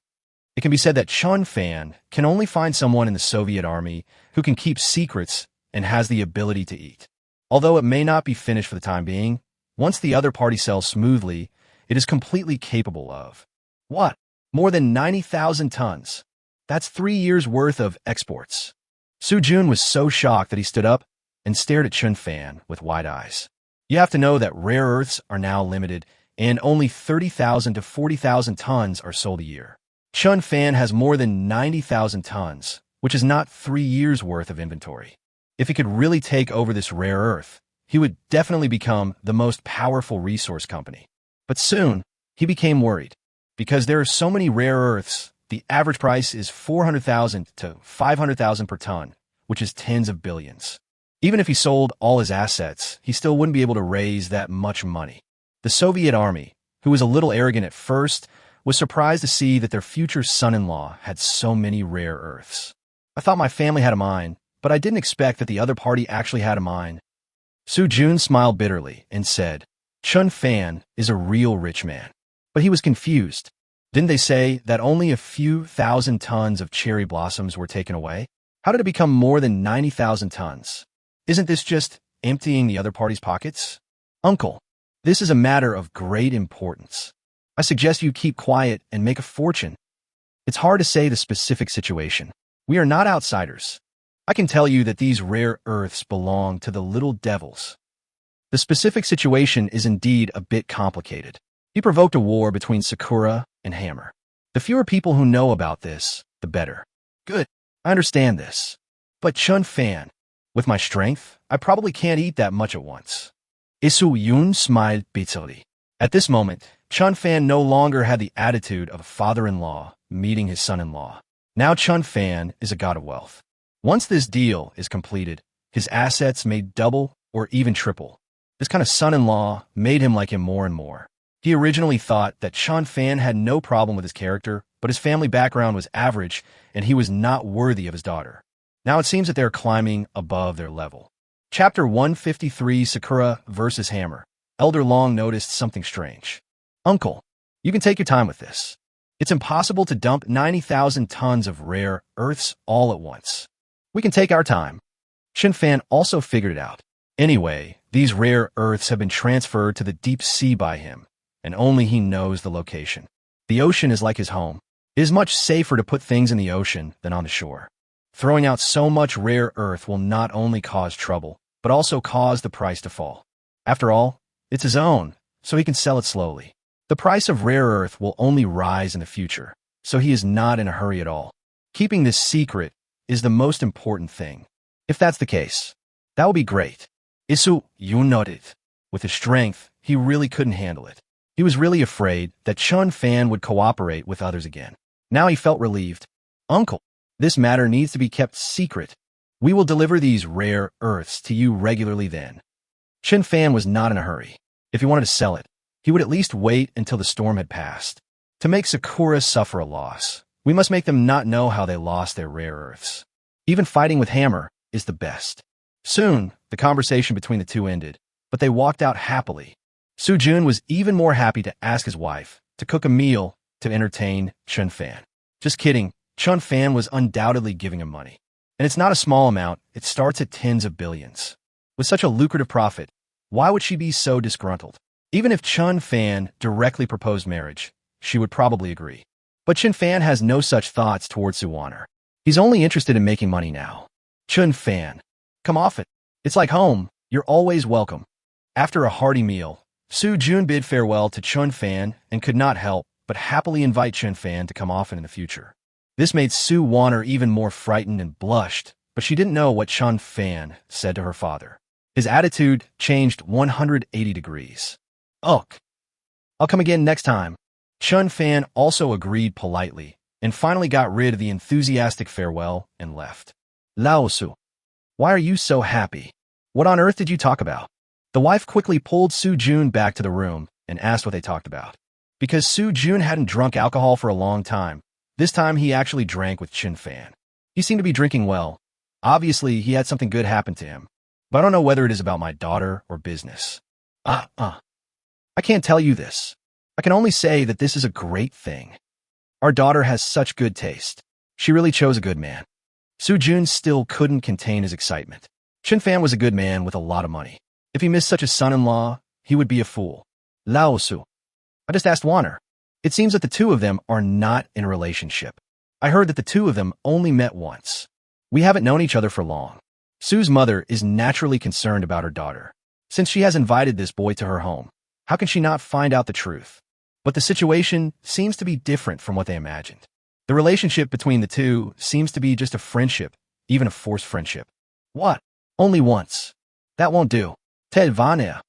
It can be said that Chen Fan can only find someone in the Soviet army who can keep secrets and has the ability to eat. Although it may not be finished for the time being, once the other party sells smoothly, it is completely capable of. What? More than 90,000 tons. That's 3 years' worth of exports. Su Jun was so shocked that he stood up and stared at Chen Fan with wide eyes. You have to know that rare earths are now limited, and only 30,000 to 40,000 tons are sold a year. Chen Fan has more than 90,000 tons, which is not 3 years' worth of inventory. If he could really take over this rare earth, he would definitely become the most powerful resource company. But soon, he became worried. Because there are so many rare earths, the average price is 400,000 to 500,000 per ton, which is tens of billions. Even if he sold all his assets, he still wouldn't be able to raise that much money. The Soviet army, who was a little arrogant at first, was surprised to see that their future son-in-law had so many rare earths. I thought my family had a mine, but I didn't expect that the other party actually had a mine. Su Jun smiled bitterly and said, Chen Fan is a real rich man. But he was confused. Didn't they say that only a few thousand tons of cherry blossoms were taken away? How did it become more than 90,000 tons? Isn't this just emptying the other party's pockets? Uncle, this is a matter of great importance. I suggest you keep quiet and make a fortune. It's hard to say the specific situation. We are not outsiders. I can tell you that these rare earths belong to the little devils. The specific situation is indeed a bit complicated. He provoked a war between Sakura and Hammer. The fewer people who know about this, the better. Good, I understand this. But Chen Fan, with my strength, I probably can't eat that much at once. Isu Yun smiled bitterly. At this moment, Chen Fan no longer had the attitude of a father-in-law meeting his son-in-law. Now Chen Fan is a god of wealth. Once this deal is completed, his assets may double or even triple. This kind of son-in-law made him like him more and more. He originally thought that Chen Fan had no problem with his character, but his family background was average and he was not worthy of his daughter. Now it seems that they're climbing above their level. Chapter 153, Sakura versus Hammer. Elder Long noticed something strange. Uncle, you can take your time with this. It's impossible to dump 90,000 tons of rare earths all at once. We can take our time. Chen Fan also figured it out. Anyway, these rare earths have been transferred to the deep sea by him, and only he knows the location. The ocean is like his home. It is much safer to put things in the ocean than on the shore. Throwing out so much rare earth will not only cause trouble, but also cause the price to fall. After all, it's his own, so he can sell it slowly. The price of rare earth will only rise in the future, so he is not in a hurry at all. Keeping this secret is the most important thing. If that's the case, that will be great. Isu Yun nodded. With his strength, he really couldn't handle it. He was really afraid that Chen Fan would cooperate with others again. Now he felt relieved. Uncle, this matter needs to be kept secret. We will deliver these rare earths to you regularly then. Chen Fan was not in a hurry. If he wanted to sell it, he would at least wait until the storm had passed. To make Sakura suffer a loss, we must make them not know how they lost their rare earths. Even fighting with Hammer is the best. Soon, the conversation between the two ended, but they walked out happily. Su Jun was even more happy to ask his wife to cook a meal to entertain Chen Fan. Just kidding, Chen Fan was undoubtedly giving him money. And it's not a small amount, it starts at tens of billions. With such a lucrative profit, why would she be so disgruntled? Even if Chen Fan directly proposed marriage, she would probably agree. But Chen Fan has no such thoughts towards Suwaner. He's only interested in making money now. Chen Fan, Come off it. It's like home. You're always welcome. After a hearty meal, Su Jun bid farewell to Chen Fan and could not help but happily invite Chen Fan to come often in the future. This made Su Wanner even more frightened and blushed, but she didn't know what Chen Fan said to her father. His attitude changed 180 degrees. Ugh. I'll come again next time. Chen Fan also agreed politely and finally got rid of the enthusiastic farewell and left. Lao Su, why are you so happy? What on earth did you talk about? The wife quickly pulled Su Jun back to the room and asked what they talked about. Because Su Jun hadn't drunk alcohol for a long time, this time he actually drank with Chen Fan. He seemed to be drinking well. Obviously, he had something good happen to him. But I don't know whether it is about my daughter or business. I can't tell you this. I can only say that this is a great thing. Our daughter has such good taste. She really chose a good man. Su Jun still couldn't contain his excitement. Chen Fan was a good man with a lot of money. If he missed such a son-in-law, he would be a fool. Lao Su, I just asked Wanner. It seems that the two of them are not in a relationship. I heard that the two of them only met once. We haven't known each other for long. Su's mother is naturally concerned about her daughter. Since she has invited this boy to her home, how can she not find out the truth? But the situation seems to be different from what they imagined. The relationship between the two seems to be just a friendship, even a forced friendship. What? Only once. That won't do. Ted Vania.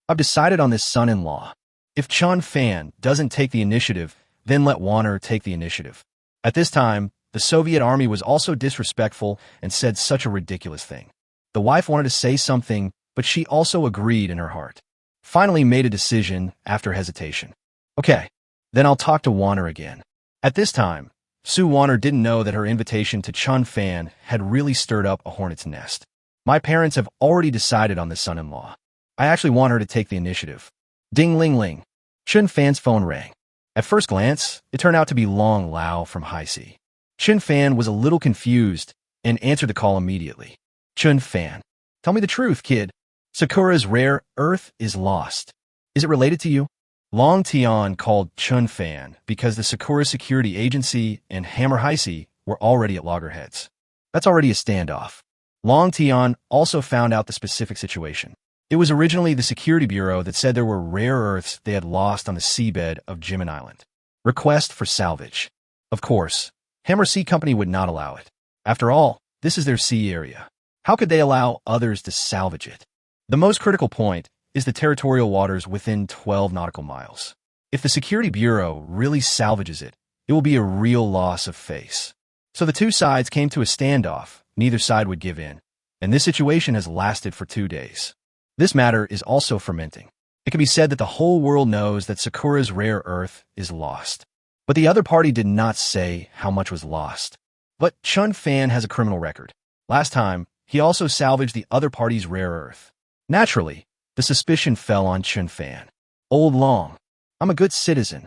I've decided on this son-in-law. If Chen Fan doesn't take the initiative, then let Wanner take the initiative. At this time, the Soviet army was also disrespectful and said such a ridiculous thing. The wife wanted to say something, but she also agreed in her heart. Finally made a decision after hesitation. Okay, then I'll talk to Wanner again. At this time, Su Wanner didn't know that her invitation to Chen Fan had really stirred up a hornet's nest. My parents have already decided on this son-in-law. I actually want her to take the initiative. Ding-ling-ling. Chen Fan's phone rang. At first glance, it turned out to be Long Lao from High Sea. Chen Fan was a little confused and answered the call immediately. Chen Fan, tell me the truth, kid. Sakura's rare earth is lost. Is it related to you? Long Tian called Chen Fan because the Sakura Security Agency and Hammer Heisei were already at loggerheads. That's already a standoff. Long Tian also found out the specific situation. It was originally the Security Bureau that said there were rare earths they had lost on the seabed of Jimin Island. Request for salvage. Of course, Hammer Sea Company would not allow it. After all, this is their sea area. How could they allow others to salvage it? The most critical point is the territorial waters within 12 nautical miles. If the Security Bureau really salvages it, it will be a real loss of face. So the two sides came to a standoff. Neither side would give in, and this situation has lasted for 2 days. This matter is also fermenting. It can be said that the whole world knows that Sakura's rare earth is lost. But the other party did not say how much was lost. But Chen Fan has a criminal record. Last time, he also salvaged the other party's rare earth. Naturally, the suspicion fell on Chen Fan. Old Long, I'm a good citizen.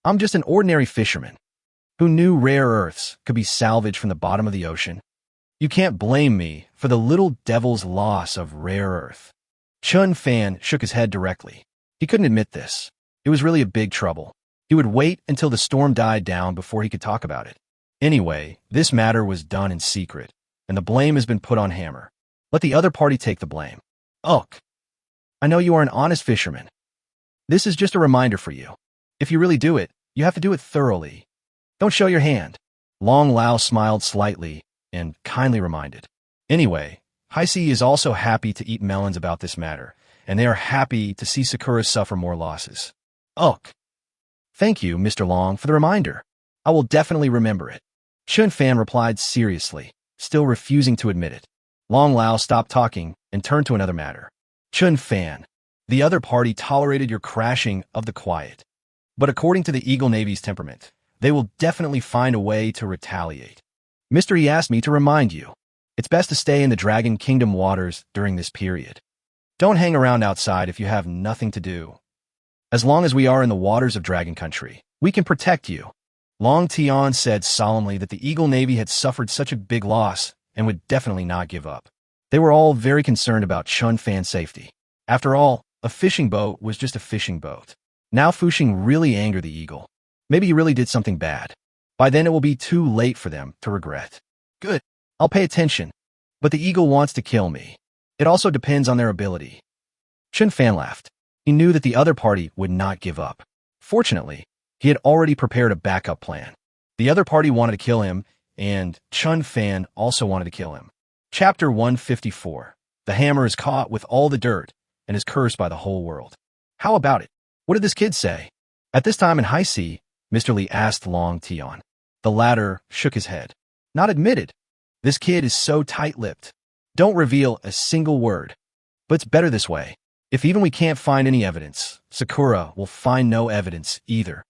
I'm just an ordinary fisherman. Who knew rare earths could be salvaged from the bottom of the ocean? You can't blame me for the little devil's loss of rare earth. Chen Fan shook his head directly. He couldn't admit this. It was really a big trouble. He would wait until the storm died down before he could talk about it. Anyway, this matter was done in secret, and the blame has been put on Hammer. Let the other party take the blame. Ugh. I know you are an honest fisherman. This is just a reminder for you. If you really do it, you have to do it thoroughly. Don't show your hand. Long Lao smiled slightly and kindly reminded. Anyway, Heisei is also happy to eat melons about this matter, and they are happy to see Sakura suffer more losses. Ugh. Thank you, Mr. Long, for the reminder. I will definitely remember it. Chen Fan replied seriously, still refusing to admit it. Long Lao stopped talking and turned to another matter. Chen Fan, the other party tolerated your crashing of the quiet. But according to the Eagle Navy's temperament, they will definitely find a way to retaliate. Mr. He asked me to remind you. It's best to stay in the Dragon Kingdom waters during this period. Don't hang around outside if you have nothing to do. As long as we are in the waters of Dragon Country, we can protect you. Long Tian said solemnly that the Eagle Navy had suffered such a big loss and would definitely not give up. They were all very concerned about Chen Fan's safety. After all, a fishing boat was just a fishing boat. Now Fuxing really angered the Eagle. Maybe he really did something bad. By then it will be too late for them to regret. Good. I'll pay attention. But the eagle wants to kill me. It also depends on their ability. Chen Fan laughed. He knew that the other party would not give up. Fortunately, he had already prepared a backup plan. The other party wanted to kill him, and Chen Fan also wanted to kill him. Chapter 154. The hammer is caught with all the dirt and is cursed by the whole world. How about it? What did this kid say? At this time in high sea, Mr. Lee asked Long Tian. The latter shook his head. Not admitted. This kid is so tight-lipped. Don't reveal a single word. But it's better this way. If even we can't find any evidence, Sakura will find no evidence either.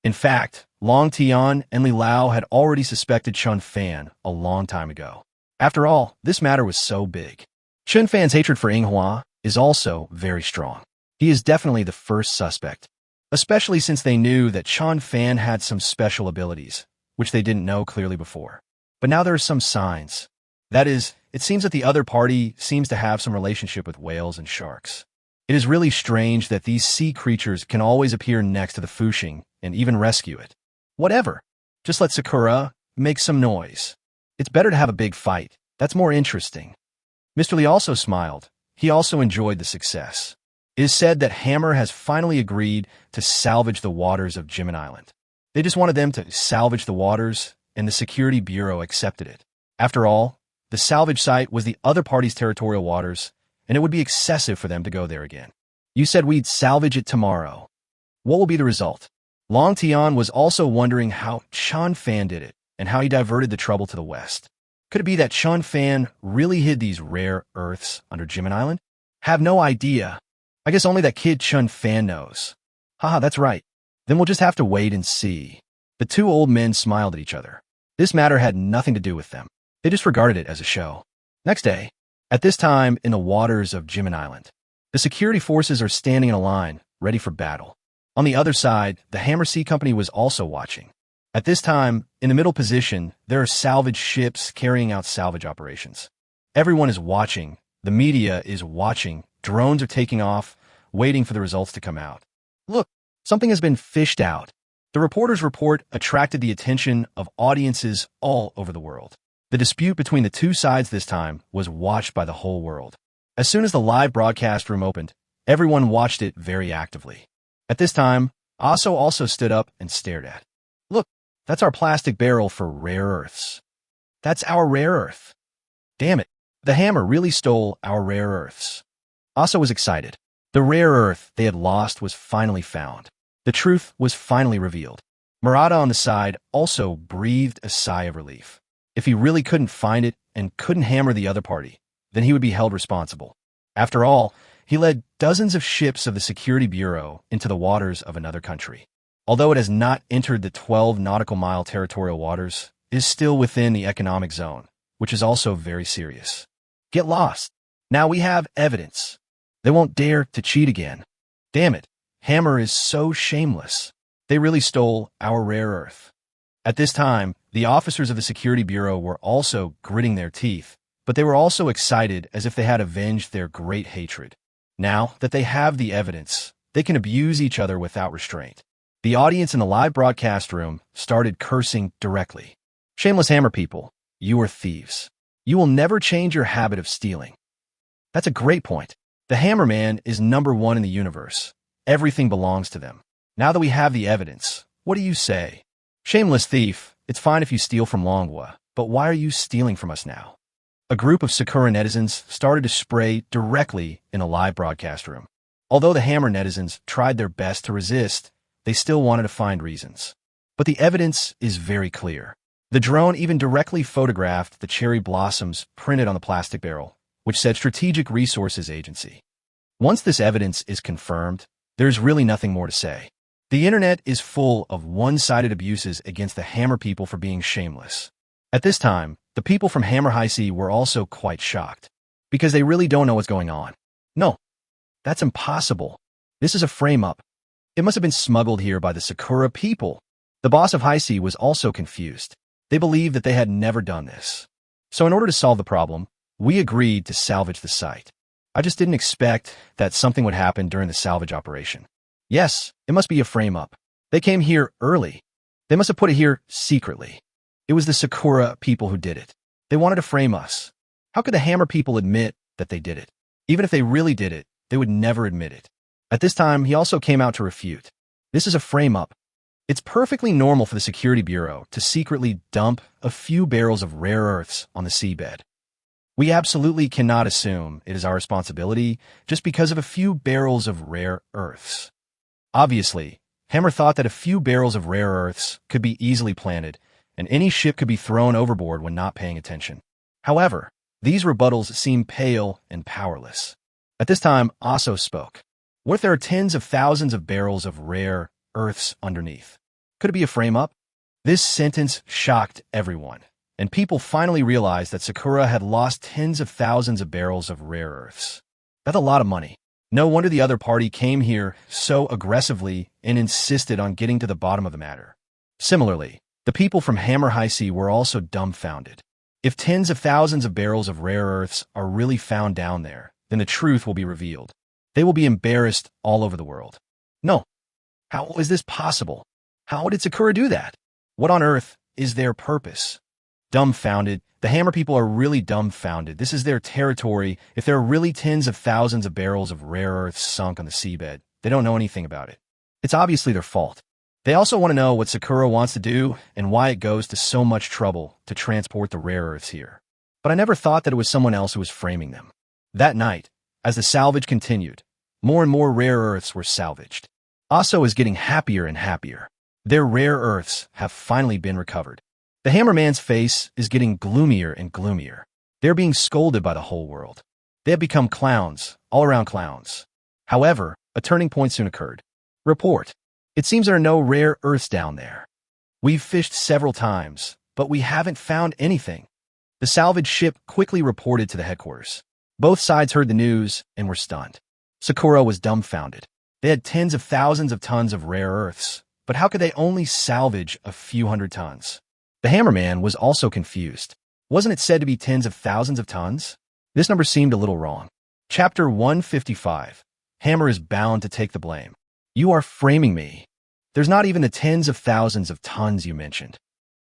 In fact, Long Tian and Li Lao had already suspected Chen Fan a long time ago. After all, this matter was so big. Chen Fan's hatred for Manhwa is also very strong. He is definitely the first suspect, especially since they knew that Chen Fan had some special abilities, which they didn't know clearly before. But now there are some signs. That is, it seems that the other party seems to have some relationship with whales and sharks. It is really strange that these sea creatures can always appear next to the Fuxing and even rescue it. Whatever. Just let Sakura make some noise. It's better to have a big fight. That's more interesting. Mr. Lee also smiled. He also enjoyed the success. It is said that Hammer has finally agreed to salvage the waters of Jimin Island. They just wanted them to salvage the waters, and the Security Bureau accepted it. After all, the salvage site was the other party's territorial waters, and it would be excessive for them to go there again. You said we'd salvage it tomorrow. What will be the result? Long Tian was also wondering how Chen Fan did it, and how he diverted the trouble to the west. Could it be that Chen Fan really hid these rare earths under Jimin Island? Have no idea. I guess only that kid Chen Fan knows. Haha, that's right. Then we'll just have to wait and see. The two old men smiled at each other. This matter had nothing to do with them. They just regarded it as a show. Next day, at this time in the waters of Jimin Island, the security forces are standing in a line, ready for battle. On the other side, the Hammer Sea Company was also watching. At this time, in the middle position, there are salvage ships carrying out salvage operations. Everyone is watching. The media is watching. Drones are taking off, waiting for the results to come out. Look, something has been fished out. The reporter's report attracted the attention of audiences all over the world. The dispute between the two sides this time was watched by the whole world. As soon as the live broadcast room opened, everyone watched it very actively. At this time, Aso also stood up and stared at. Look, that's our plastic barrel for rare earths. That's our rare earth. Damn it, the hammer really stole our rare earths. Aso was excited. The rare earth they had lost was finally found. The truth was finally revealed. Murata on the side also breathed a sigh of relief. If he really couldn't find it and couldn't hammer the other party, then he would be held responsible. After all, he led dozens of ships of the Security Bureau into the waters of another country. Although it has not entered the 12 nautical mile territorial waters, it is still within the economic zone, which is also very serious. Get lost. Now we have evidence. They won't dare to cheat again. Damn it, Hammer is so shameless. They really stole our rare earth. At this time, the officers of the Security Bureau were also gritting their teeth, but they were also excited as if they had avenged their great hatred. Now that they have the evidence, they can abuse each other without restraint. The audience in the live broadcast room started cursing directly. Shameless Hammer people, you are thieves. You will never change your habit of stealing. That's a great point. The Hammer Man is #1 in the universe. Everything belongs to them. Now that we have the evidence, what do you say? Shameless thief, it's fine if you steal from Longwa, but why are you stealing from us now? A group of Sakura netizens started to spray directly in a live broadcast room. Although the Hammer netizens tried their best to resist, they still wanted to find reasons. But the evidence is very clear. The drone even directly photographed the cherry blossoms printed on the plastic barrel, which said Strategic Resources Agency. Once this evidence is confirmed, there's really nothing more to say. The internet is full of one-sided abuses against the Hammer people for being shameless. At this time, the people from Hammer High Sea were also quite shocked, because they really don't know what's going on. No, that's impossible. This is a frame-up. It must have been smuggled here by the Sakura people. The boss of High Sea was also confused. They believed that they had never done this. So in order to solve the problem, we agreed to salvage the site. I just didn't expect that something would happen during the salvage operation. Yes, it must be a frame-up. They came here early. They must have put it here secretly. It was the Sakura people who did it. They wanted to frame us. How could the hammer people admit that they did it? Even if they really did it, they would never admit it. At this time, he also came out to refute. This is a frame-up. It's perfectly normal for the Security Bureau to secretly dump a few barrels of rare earths on the seabed. We absolutely cannot assume it is our responsibility just because of a few barrels of rare earths. Obviously, Hammer thought that a few barrels of rare earths could be easily planted, and any ship could be thrown overboard when not paying attention. However, these rebuttals seem pale and powerless. At this time, Aso spoke. What if there are tens of thousands of barrels of rare earths underneath? Could it be a frame-up? This sentence shocked everyone, and people finally realized that Sakura had lost tens of thousands of barrels of rare earths. That's a lot of money. No wonder the other party came here so aggressively and insisted on getting to the bottom of the matter. Similarly, the people from Hammer High Sea were also dumbfounded. If tens of thousands of barrels of rare earths are really found down there, then the truth will be revealed. They will be embarrassed all over the world. No. How is this possible? How did Sakura do that? What on earth is their purpose? Dumbfounded. The Hammer people are really dumbfounded. This is their territory. If there are really tens of thousands of barrels of rare earths sunk on the seabed, they don't know anything about it. It's obviously their fault. They also want to know what Sakura wants to do and why it goes to so much trouble to transport the rare earths here. But I never thought that it was someone else who was framing them. That night, as the salvage continued, more and more rare earths were salvaged. Aso is getting happier and happier. Their rare earths have finally been recovered. The Hammerman's face is getting gloomier and gloomier. They're being scolded by the whole world. They have become clowns, all-around clowns. However, a turning point soon occurred. Report. It seems there are no rare earths down there. We've fished several times, but we haven't found anything. The salvage ship quickly reported to the headquarters. Both sides heard the news and were stunned. Sakura was dumbfounded. They had tens of thousands of tons of rare earths, but how could they only salvage a few hundred tons? The Hammerman was also confused. Wasn't it said to be tens of thousands of tons? This number seemed a little wrong. Chapter 155. Hammer is bound to take the blame. You are framing me. There's not even the tens of thousands of tons you mentioned.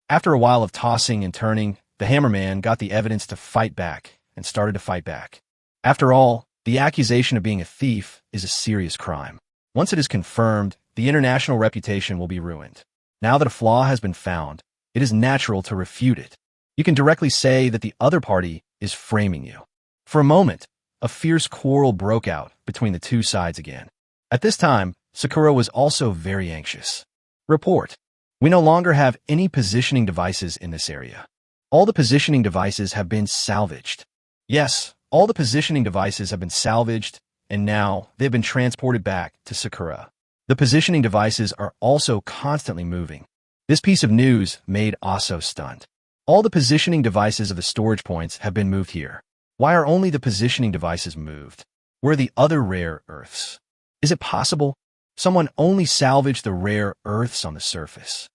After a while of tossing and turning, the Hammerman got the evidence to fight back and started to fight back. After all, the accusation of being a thief is a serious crime. Once it is confirmed, the international reputation will be ruined. Now that a flaw has been found, it is natural to refute it. You can directly say that the other party is framing you. For a moment, a fierce quarrel broke out between the two sides again. At this time, Sakura was also very anxious. Report. We no longer have any positioning devices in this area. All the positioning devices have been salvaged. Yes, all the positioning devices have been salvaged, and now they've been transported back to Sakura. The positioning devices are also constantly moving. This piece of news made Aso stunned. All the positioning devices of the storage points have been moved here. Why are only the positioning devices moved? Where are the other rare earths? Is it possible someone only salvaged the rare earths on the surface?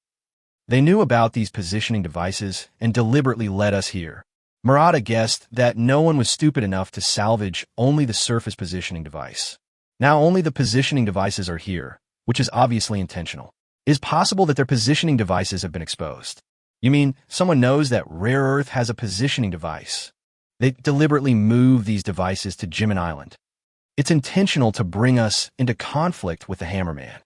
They knew about these positioning devices and deliberately led us here. Murata guessed that no one was stupid enough to salvage only the surface positioning device. Now only the positioning devices are here, which is obviously intentional. It is possible that their positioning devices have been exposed. You mean someone knows that rare earth has a positioning device? They deliberately move these devices to Jimin Island. It's intentional to bring us into conflict with the Hammerman.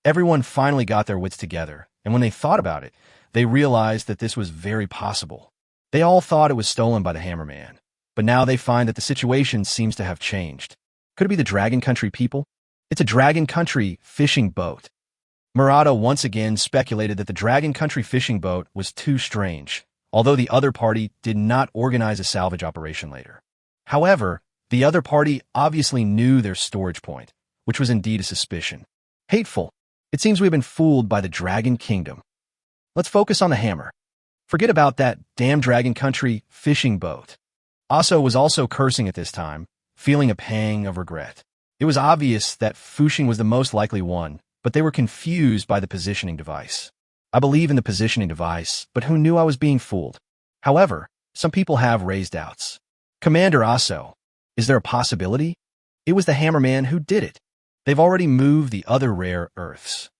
Everyone finally got their wits together, and when they thought about it, they realized that this was very possible. They all thought it was stolen by the Hammerman, but now they find that the situation seems to have changed. Could it be the Dragon Country people? It's a Dragon Country fishing boat. Murata once again speculated that the Dragon Country fishing boat was too strange, although the other party did not organize a salvage operation later. However, the other party obviously knew their storage point, which was indeed a suspicion. Hateful. It seems we've been fooled by the Dragon Kingdom. Let's focus on the hammer. Forget about that damn Dragon Country fishing boat. Aso was also cursing at this time, feeling a pang of regret. It was obvious that Fushing was the most likely one, but they were confused by the positioning device. I believe in the positioning device, but who knew I was being fooled? However, some people have raised doubts. Commander Aso, is there a possibility? It was the Hammerman who did it. They've already moved the other rare earths.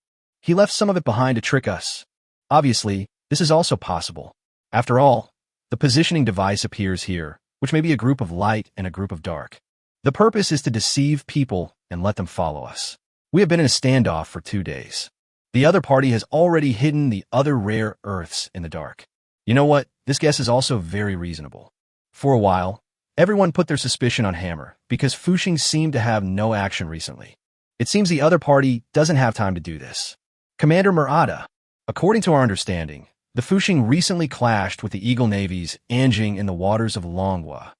He left some of it behind to trick us. Obviously, this is also possible. After all, the positioning device appears here, which may be a group of light and a group of dark. The purpose is to deceive people and let them follow us. We have been in a standoff for 2 days. The other party has already hidden the other rare earths in the dark. You know what? This guess is also very reasonable. For a while, everyone put their suspicion on Hammer because Fuxing seemed to have no action recently. It seems the other party doesn't have time to do this. Commander Murata, according to our understanding, the Fuxing recently clashed with the Eagle Navy's Anjing in the waters of Longwa.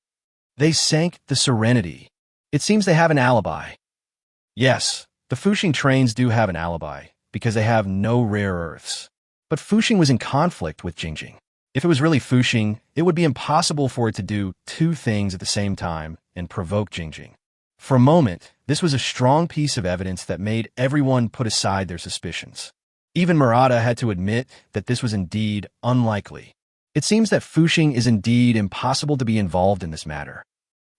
They sank the Serenity. It seems they have an alibi. Yes, the Fuxing trains do have an alibi because they have no rare earths. But Fuxing was in conflict with Jingjing. If it was really Fuxing, it would be impossible for it to do 2 things at the same time and provoke Jingjing. For a moment, this was a strong piece of evidence that made everyone put aside their suspicions. Even Murata had to admit that this was indeed unlikely. It seems that Fuxing is indeed impossible to be involved in this matter.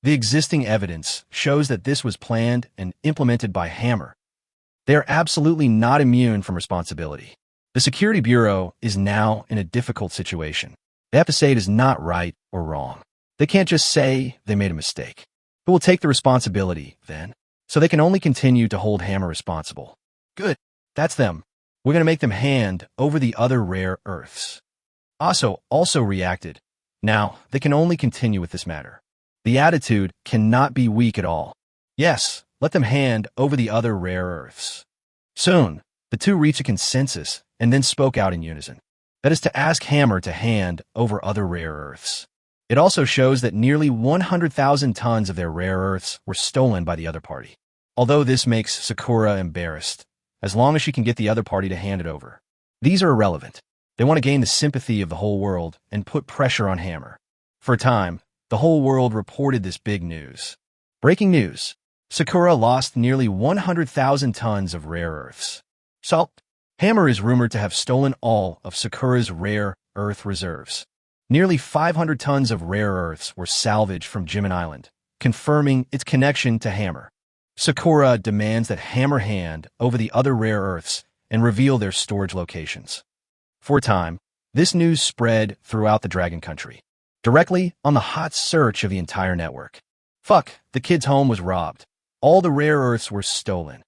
The existing evidence shows that this was planned and implemented by Hammer. They are absolutely not immune from responsibility. The Security Bureau is now in a difficult situation. They have to say it is not right or wrong. They can't just say they made a mistake. Who will take the responsibility, then? So they can only continue to hold Hammer responsible. Good. That's them. We're going to make them hand over the other rare earths. Also reacted. Now, they can only continue with this matter. The attitude cannot be weak at all. Yes, let them hand over the other rare earths. Soon, the two reached a consensus and then spoke out in unison. That is to ask Hammer to hand over other rare earths. It also shows that nearly 100,000 tons of their rare earths were stolen by the other party. Although this makes Sakura embarrassed, as long as she can get the other party to hand it over. These are irrelevant. They want to gain the sympathy of the whole world and put pressure on Hammer. For a time, the whole world reported this big news. Breaking news. Sakura lost nearly 100,000 tons of rare earths. So, Hammer is rumored to have stolen all of Sakura's rare earth reserves. Nearly 500 tons of rare earths were salvaged from Jimin Island, confirming its connection to Hammer. Sakura demands that Hammer hand over the other rare earths and reveal their storage locations. For a time, this news spread throughout the Dragon Country, directly on the hot search of the entire network. Fuck, the kid's home was robbed. All the rare earths were stolen.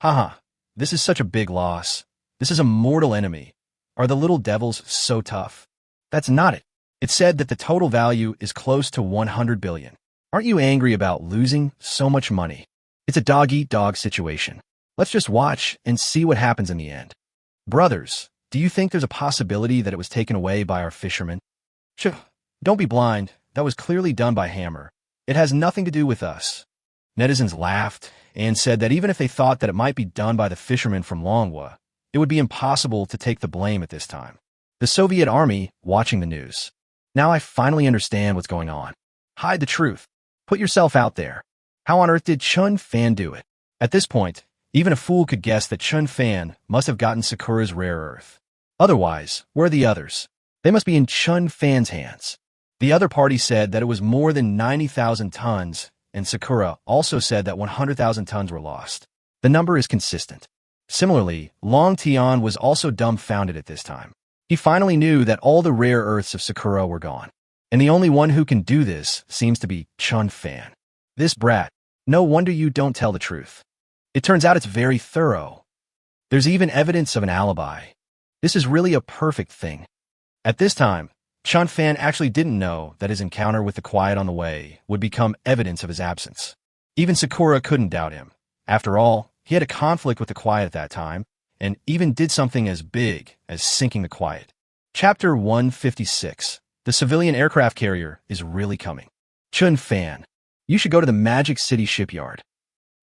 Haha, this is such a big loss. This is a mortal enemy. Are the little devils so tough? That's not it. It said that the total value is close to 100 billion. Aren't you angry about losing so much money? It's a dog-eat-dog situation. Let's just watch and see what happens in the end. Brothers, do you think there's a possibility that it was taken away by our fishermen? Don't be blind. That was clearly done by Hammer. It has nothing to do with us. Netizens laughed and said that even if they thought that it might be done by the fishermen from Longwa, it would be impossible to take the blame at this time. The Soviet army watching the news. Now I finally understand what's going on. Hide the truth. Put yourself out there. How on earth did Chen Fan do it? At this point, even a fool could guess that Chen Fan must have gotten Sakura's rare earth. Otherwise, where are the others? They must be in Chen Fan's hands. The other party said that it was more than 90,000 tons, and Sakura also said that 100,000 tons were lost. The number is consistent. Similarly, Long Tian was also dumbfounded at this time. He finally knew that all the rare earths of Sakura were gone. And the only one who can do this seems to be Chen Fan. This brat. No wonder you don't tell the truth. It turns out it's very thorough. There's even evidence of an alibi. This is really a perfect thing. At this time, Chen Fan actually didn't know that his encounter with the Quiet on the way would become evidence of his absence. Even Sakura couldn't doubt him. After all, he had a conflict with the Quiet at that time, and even did something as big as sinking the Quiet. Chapter 156. The civilian aircraft carrier is really coming. Chen Fan, you should go to the Magic City shipyard.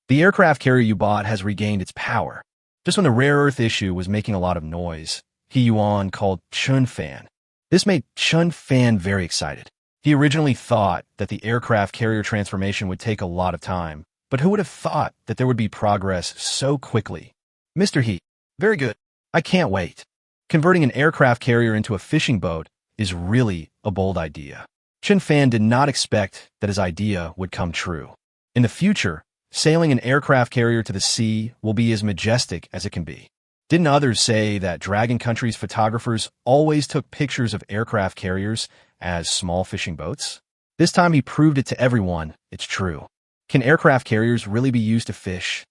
The aircraft carrier you bought has regained its power. Just when the rare earth issue was making a lot of noise, He Yuan called Chen Fan. This made Chen Fan very excited. He originally thought that the aircraft carrier transformation would take a lot of time, but who would have thought that there would be progress so quickly? Mr. He, very good. I can't wait. Converting an aircraft carrier into a fishing boat is really a bold idea. Chen Fan did not expect that his idea would come true. In the future, sailing an aircraft carrier to the sea will be as majestic as it can be. Didn't others say that Dragon Country's photographers always took pictures of aircraft carriers as small fishing boats? This time he proved it to everyone. It's true. Can aircraft carriers really be used to fish?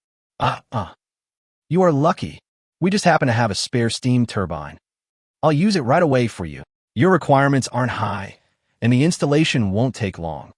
You are lucky. We just happen to have a spare steam turbine. I'll use it right away for you. Your requirements aren't high, and the installation won't take long.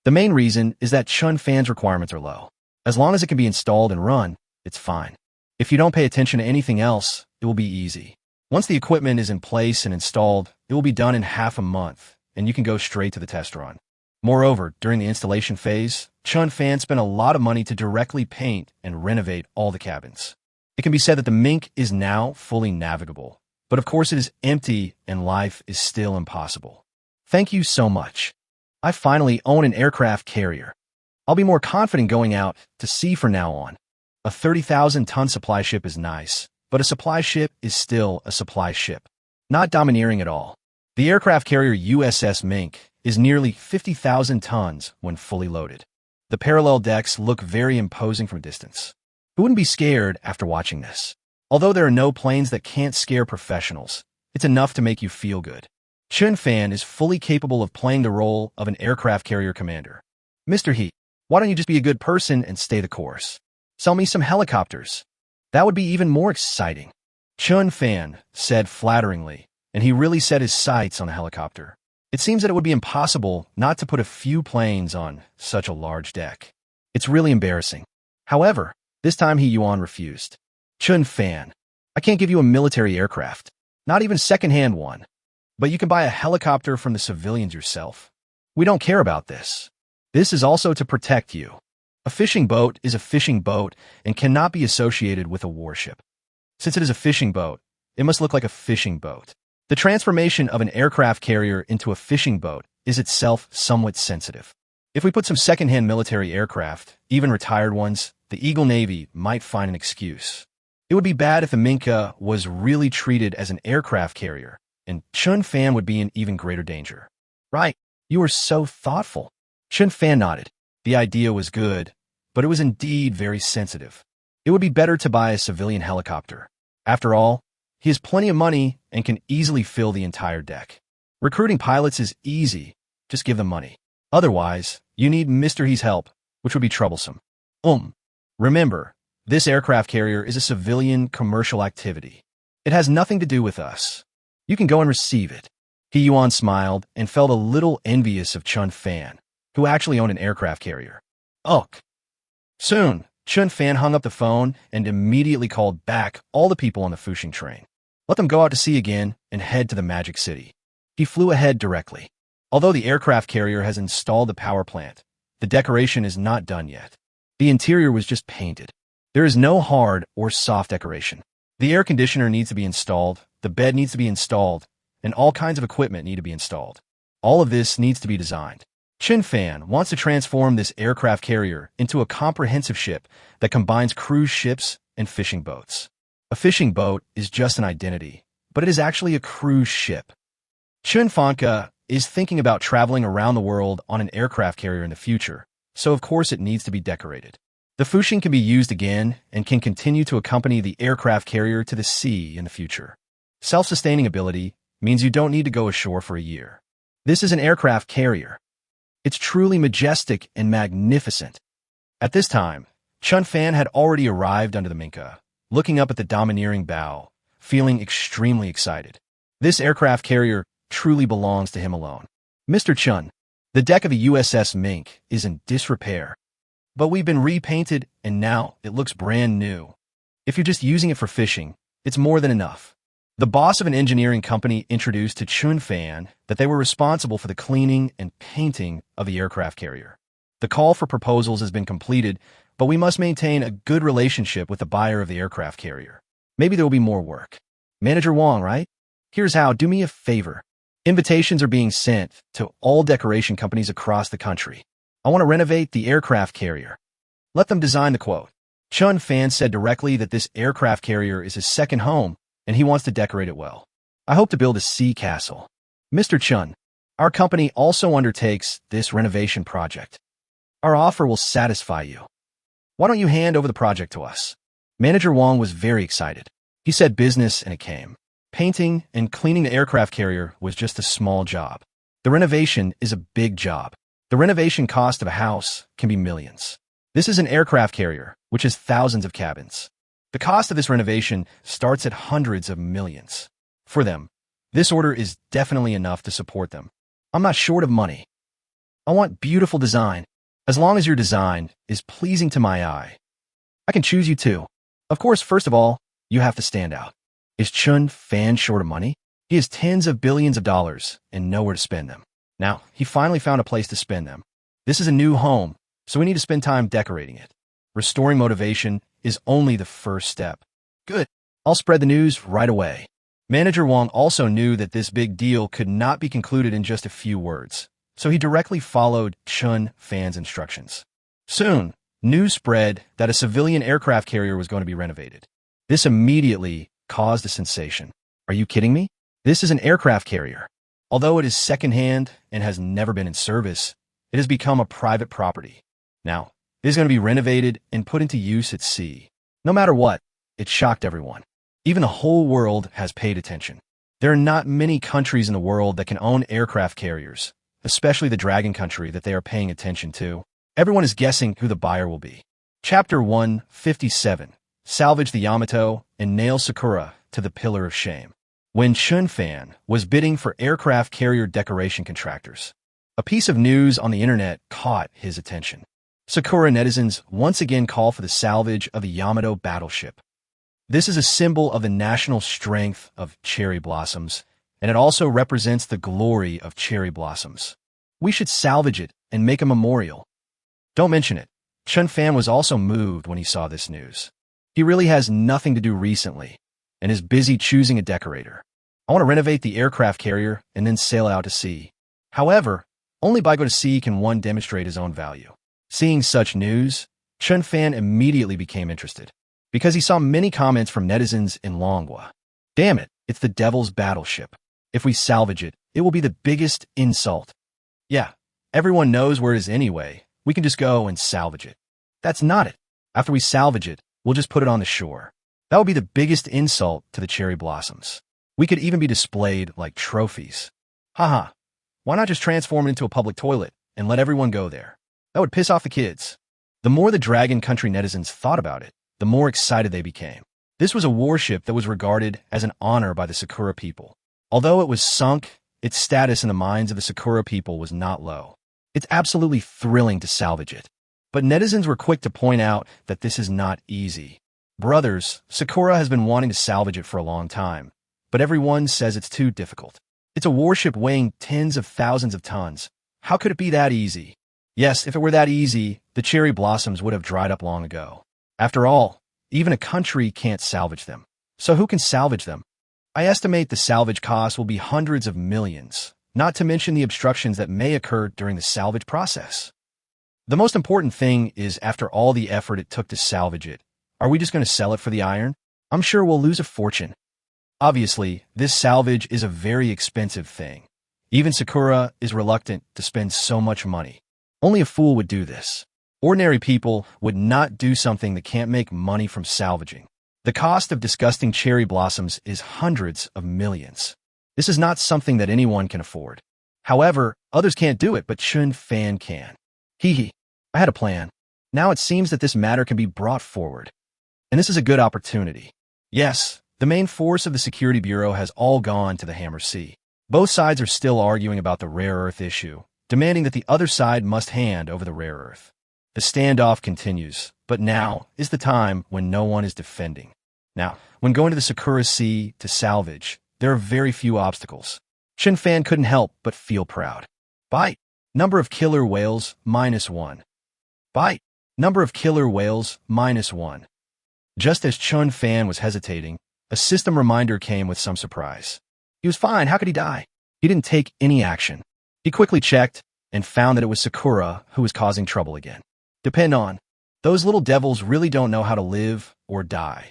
The main reason is that Chen Fan's requirements are low. As long as it can be installed and run, it's fine. If you don't pay attention to anything else, it will be easy. Once the equipment is in place and installed, it will be done in half a month, and you can go straight to the test run. Moreover, during the installation phase, Chen Fan spent a lot of money to directly paint and renovate all the cabins. It can be said that the Mink is now fully navigable, but of course it is empty and life is still impossible. Thank you so much. I finally own an aircraft carrier. I'll be more confident going out to sea from now on. A 30,000-ton supply ship is nice, but a supply ship is still a supply ship. Not domineering at all. The aircraft carrier USS Mink is nearly 50,000 tons when fully loaded. The parallel decks look very imposing from a distance. Who wouldn't be scared after watching this? Although there are no planes that can't scare professionals, it's enough to make you feel good. Chen Fan is fully capable of playing the role of an aircraft carrier commander. Mr. He, why don't you just be a good person and stay the course? Sell me some helicopters. That would be even more exciting. Chen Fan said flatteringly, and he really set his sights on a helicopter. It seems that it would be impossible not to put a few planes on such a large deck. It's really embarrassing. However, this time Yuan refused. Chen Fan, I can't give you a military aircraft, not even second-hand one. But you can buy a helicopter from the civilians yourself. We don't care about this. This is also to protect you. A fishing boat is a fishing boat and cannot be associated with a warship. Since it is a fishing boat, it must look like a fishing boat. The transformation of an aircraft carrier into a fishing boat is itself somewhat sensitive. If we put some second-hand military aircraft, even retired ones, the Eagle Navy might find an excuse. It would be bad if the Minka was really treated as an aircraft carrier, and Chen Fan would be in even greater danger. Right, you are so thoughtful. Chen Fan nodded. The idea was good, but it was indeed very sensitive. It would be better to buy a civilian helicopter. After all, he has plenty of money and can easily fill the entire deck. Recruiting pilots is easy, just give them money. Otherwise, you need Mr. He's help, which would be troublesome. Remember, this aircraft carrier is a civilian commercial activity. It has nothing to do with us. You can go and receive it. Yuan smiled and felt a little envious of Chen Fan, who actually owned an aircraft carrier. Soon, Chen Fan hung up the phone and immediately called back all the people on the Fuxing train. Let them go out to sea again and head to the Magic City. He flew ahead directly. Although the aircraft carrier has installed the power plant, the decoration is not done yet. The interior was just painted. There is no hard or soft decoration. The air conditioner needs to be installed, the bed needs to be installed, and all kinds of equipment need to be installed. All of this needs to be designed. Chen Fan wants to transform this aircraft carrier into a comprehensive ship that combines cruise ships and fishing boats. A fishing boat is just an identity, but it is actually a cruise ship. Chen Fanka is thinking about traveling around the world on an aircraft carrier in the future, so of course it needs to be decorated. The Fuxing can be used again and can continue to accompany the aircraft carrier to the sea in the future. Self-sustaining ability means you don't need to go ashore for a year. This is an aircraft carrier. It's truly majestic and magnificent. At this time, Chen Fan had already arrived under the Minka, looking up at the domineering bow, feeling extremely excited. This aircraft carrier truly belongs to him alone. Mr. Chen, the deck of the USS Mink is in disrepair. But we've been repainted and now it looks brand new. If you're just using it for fishing, it's more than enough. The boss of an engineering company introduced to Chen Fan that they were responsible for the cleaning and painting of the aircraft carrier. The call for proposals has been completed, but we must maintain a good relationship with the buyer of the aircraft carrier. Maybe there will be more work. Manager Wang, right? Here's how, do me a favor. Invitations are being sent to all decoration companies across the country. I want to renovate the aircraft carrier. Let them design the quote. Chen Fan said directly that this aircraft carrier is his second home, and he wants to decorate it well. I hope to build a sea castle. Mr. Chen, our company also undertakes this renovation project. Our offer will satisfy you. Why don't you hand over the project to us? Manager Wang was very excited. He said business and it came. Painting and cleaning the aircraft carrier was just a small job. The renovation is a big job. The renovation cost of a house can be millions. This is an aircraft carrier, which has thousands of cabins. The cost of this renovation starts at hundreds of millions. For them, this order is definitely enough to support them. I'm not short of money. I want beautiful design. As long as your design is pleasing to my eye, I can choose you too. Of course, first of all, you have to stand out. Is Chen Fan short of money? He has tens of billions of dollars and nowhere to spend them. Now, he finally found a place to spend them. This is a new home, so we need to spend time decorating it. Restoring motivation is only the first step. Good. I'll spread the news right away. Manager Wang also knew that this big deal could not be concluded in just a few words, so he directly followed Chen Fan's instructions. Soon, news spread that a civilian aircraft carrier was going to be renovated. This immediately caused a sensation. Are you kidding me? This is an aircraft carrier. Although it is secondhand and has never been in service, it has become a private property. Now, it is going to be renovated and put into use at sea. No matter what, it shocked everyone. Even the whole world has paid attention. There are not many countries in the world that can own aircraft carriers, especially the dragon country that they are paying attention to. Everyone is guessing who the buyer will be. Chapter 157. Salvage the Yamato and nail Sakura to the pillar of shame. When Chen Fan was bidding for aircraft carrier decoration contractors, a piece of news on the internet caught his attention. Sakura netizens once again call for the salvage of the Yamato battleship. This is a symbol of the national strength of cherry blossoms, and it also represents the glory of cherry blossoms. We should salvage it and make a memorial. Don't mention it. Chen Fan was also moved when he saw this news. He really has nothing to do recently, and is busy choosing a decorator. I want to renovate the aircraft carrier and then sail out to sea. However, only by going to sea can one demonstrate his own value. Seeing such news, Chen Fan immediately became interested, because he saw many comments from netizens in manhwa. Damn it, it's the devil's battleship. If we salvage it, it will be the biggest insult. Yeah, everyone knows where it is anyway. We can just go and salvage it. That's not it. After we salvage it, we'll just put it on the shore. That would be the biggest insult to the cherry blossoms. We could even be displayed like trophies. Haha, why not just transform it into a public toilet and let everyone go there? That would piss off the kids. The more the Dragon Country netizens thought about it, the more excited they became. This was a warship that was regarded as an honor by the Sakura people. Although it was sunk, its status in the minds of the Sakura people was not low. It's absolutely thrilling to salvage it. But netizens were quick to point out that this is not easy. Brothers, Sakura has been wanting to salvage it for a long time, but everyone says it's too difficult. It's a warship weighing tens of thousands of tons. How could it be that easy? Yes, if it were that easy, the cherry blossoms would have dried up long ago. After all, even a country can't salvage them. So who can salvage them? I estimate the salvage cost will be hundreds of millions, not to mention the obstructions that may occur during the salvage process. The most important thing is, after all the effort it took to salvage it, are we just going to sell it for the iron? I'm sure we'll lose a fortune. Obviously, this salvage is a very expensive thing. Even Sakura is reluctant to spend so much money. Only a fool would do this. Ordinary people would not do something that can't make money from salvaging. The cost of disgusting cherry blossoms is hundreds of millions. This is not something that anyone can afford. However, others can't do it, but Chen Fan can. Hee, I had a plan. Now it seems that this matter can be brought forward. And this is a good opportunity. Yes, the main force of the Security Bureau has all gone to the Hammer Sea. Both sides are still arguing about the rare earth issue, demanding that the other side must hand over the rare earth. The standoff continues, but now is the time when no one is defending. Now, when going to the Sakura Sea to salvage, there are very few obstacles. Chen Fan couldn't help but feel proud. Bite. Number of killer whales, -1. Bite. Number of killer whales, -1. Just as Chen Fan was hesitating, a system reminder came with some surprise. He was fine. How could he die? He didn't take any action. He quickly checked and found that it was Sakura who was causing trouble again. Depend on. Those little devils really don't know how to live or die.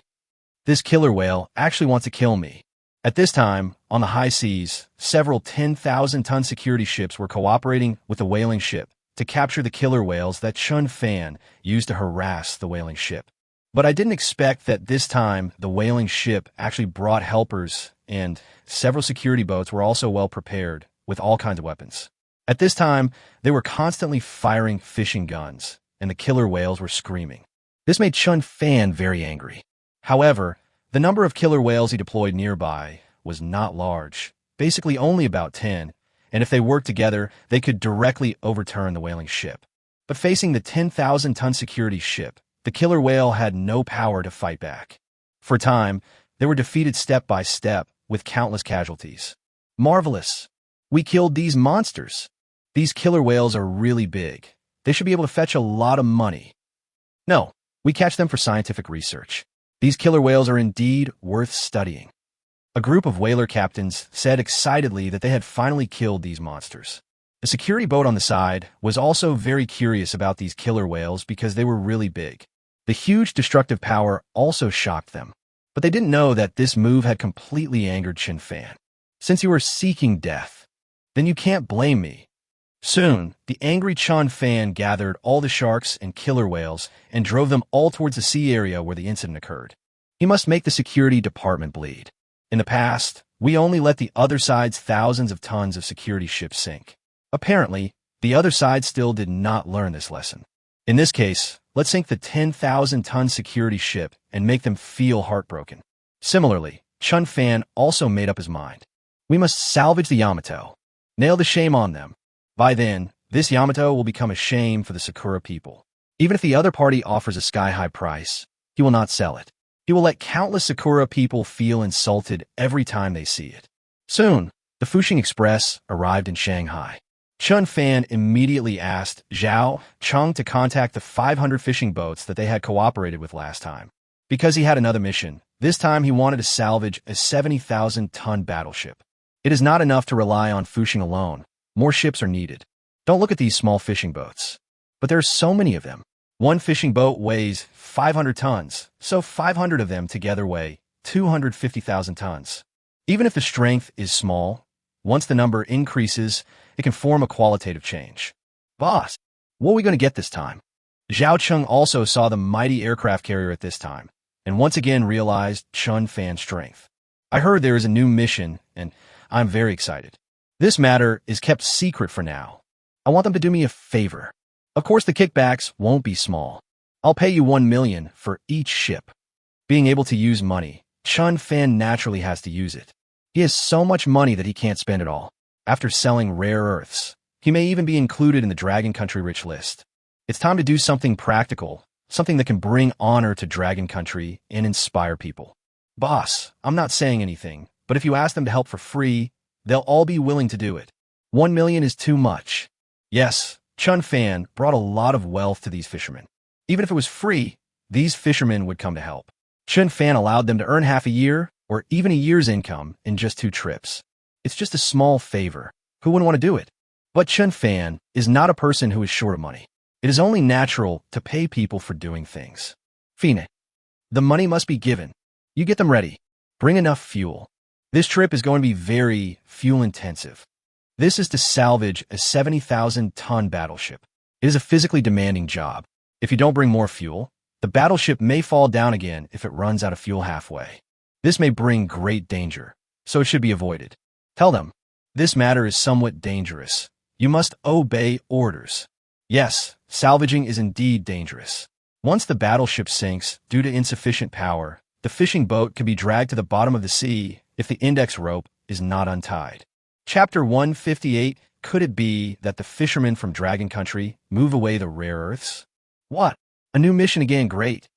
This killer whale actually wants to kill me. At this time, on the high seas, several 10,000-ton security ships were cooperating with the whaling ship to capture the killer whales that Chen Fan used to harass the whaling ship. But I didn't expect that this time the whaling ship actually brought helpers, and several security boats were also well prepared with all kinds of weapons. At this time, they were constantly firing fishing guns, and the killer whales were screaming. This made Chen Fan very angry. However, the number of killer whales he deployed nearby was not large, basically only about 10, and if they worked together, they could directly overturn the whaling ship. But facing the 10,000-ton security ship, the killer whale had no power to fight back. For a time, they were defeated step by step with countless casualties. Marvelous! We killed these monsters! These killer whales are really big. They should be able to fetch a lot of money. No, we catch them for scientific research. These killer whales are indeed worth studying. A group of whaler captains said excitedly that they had finally killed these monsters. The security boat on the side was also very curious about these killer whales because they were really big. The huge destructive power also shocked them. But they didn't know that this move had completely angered Chen Fan. Since you are seeking death, then you can't blame me. Soon, the angry Chen Fan gathered all the sharks and killer whales and drove them all towards the sea area where the incident occurred. He must make the security department bleed. In the past, we only let the other side's thousands of tons of security ships sink. Apparently, the other side still did not learn this lesson. In this case, let's sink the 10,000-ton security ship and make them feel heartbroken. Similarly, Chen Fan also made up his mind. We must salvage the Yamato. Nail the shame on them. By then, this Yamato will become a shame for the Sakura people. Even if the other party offers a sky-high price, he will not sell it. He will let countless Sakura people feel insulted every time they see it. Soon, the Fuxing Express arrived in Shanghai. Chen Fan immediately asked Zhao Cheng to contact the 500 fishing boats that they had cooperated with last time. Because he had another mission, this time he wanted to salvage a 70,000-ton battleship. It is not enough to rely on Fuxing alone. More ships are needed. Don't look at these small fishing boats. But there are so many of them. One fishing boat weighs 500 tons, so 500 of them together weigh 250,000 tons. Even if the strength is small, once the number increases, it can form a qualitative change. Boss, what are we going to get this time? Zhao Cheng also saw the mighty aircraft carrier at this time, and once again realized Chen Fan's strength. I heard there is a new mission, and I'm very excited. This matter is kept secret for now. I want them to do me a favor. Of course, the kickbacks won't be small. I'll pay you 1 million for each ship. Being able to use money, Chen Fan naturally has to use it. He has so much money that he can't spend it all. After selling rare earths, he may even be included in the Dragon Country rich list. It's time to do something practical, something that can bring honor to Dragon Country and inspire people. Boss, I'm not saying anything, but if you ask them to help for free, they'll all be willing to do it. 1 million is too much. Yes, Chen Fan brought a lot of wealth to these fishermen. Even if it was free, these fishermen would come to help. Chen Fan allowed them to earn half a year or even a year's income in just 2 trips. It's just a small favor. Who wouldn't want to do it? But Chen Fan is not a person who is short of money. It is only natural to pay people for doing things. Fine. The money must be given. You get them ready. Bring enough fuel. This trip is going to be very fuel-intensive. This is to salvage a 70,000-ton battleship. It is a physically demanding job. If you don't bring more fuel, the battleship may fall down again if it runs out of fuel halfway. This may bring great danger, so it should be avoided. Tell them, this matter is somewhat dangerous. You must obey orders. Yes, salvaging is indeed dangerous. Once the battleship sinks due to insufficient power, the fishing boat can be dragged to the bottom of the sea if the index rope is not untied. Chapter 158, could it be that the fishermen from Dragon Country move away the rare earths? What? A new mission again, great.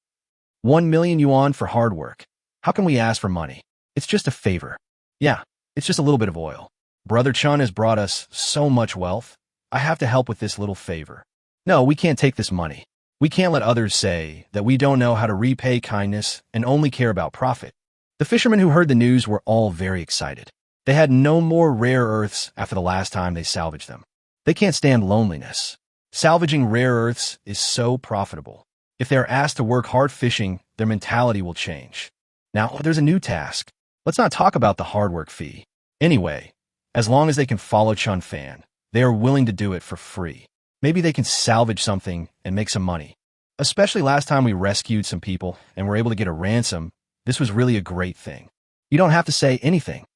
1 million yuan for hard work. How can we ask for money? It's just a favor. Yeah, it's just a little bit of oil. Brother Chen has brought us so much wealth. I have to help with this little favor. No, we can't take this money. We can't let others say that we don't know how to repay kindness and only care about profit. The fishermen who heard the news were all very excited. They had no more rare earths after the last time they salvaged them. They can't stand loneliness. Salvaging rare earths is so profitable. If they are asked to work hard fishing, their mentality will change. Now, there's a new task. Let's not talk about the hard work fee. Anyway, as long as they can follow Chen Fan, they are willing to do it for free. Maybe they can salvage something and make some money. Especially last time we rescued some people and were able to get a ransom, this was really a great thing. You don't have to say anything.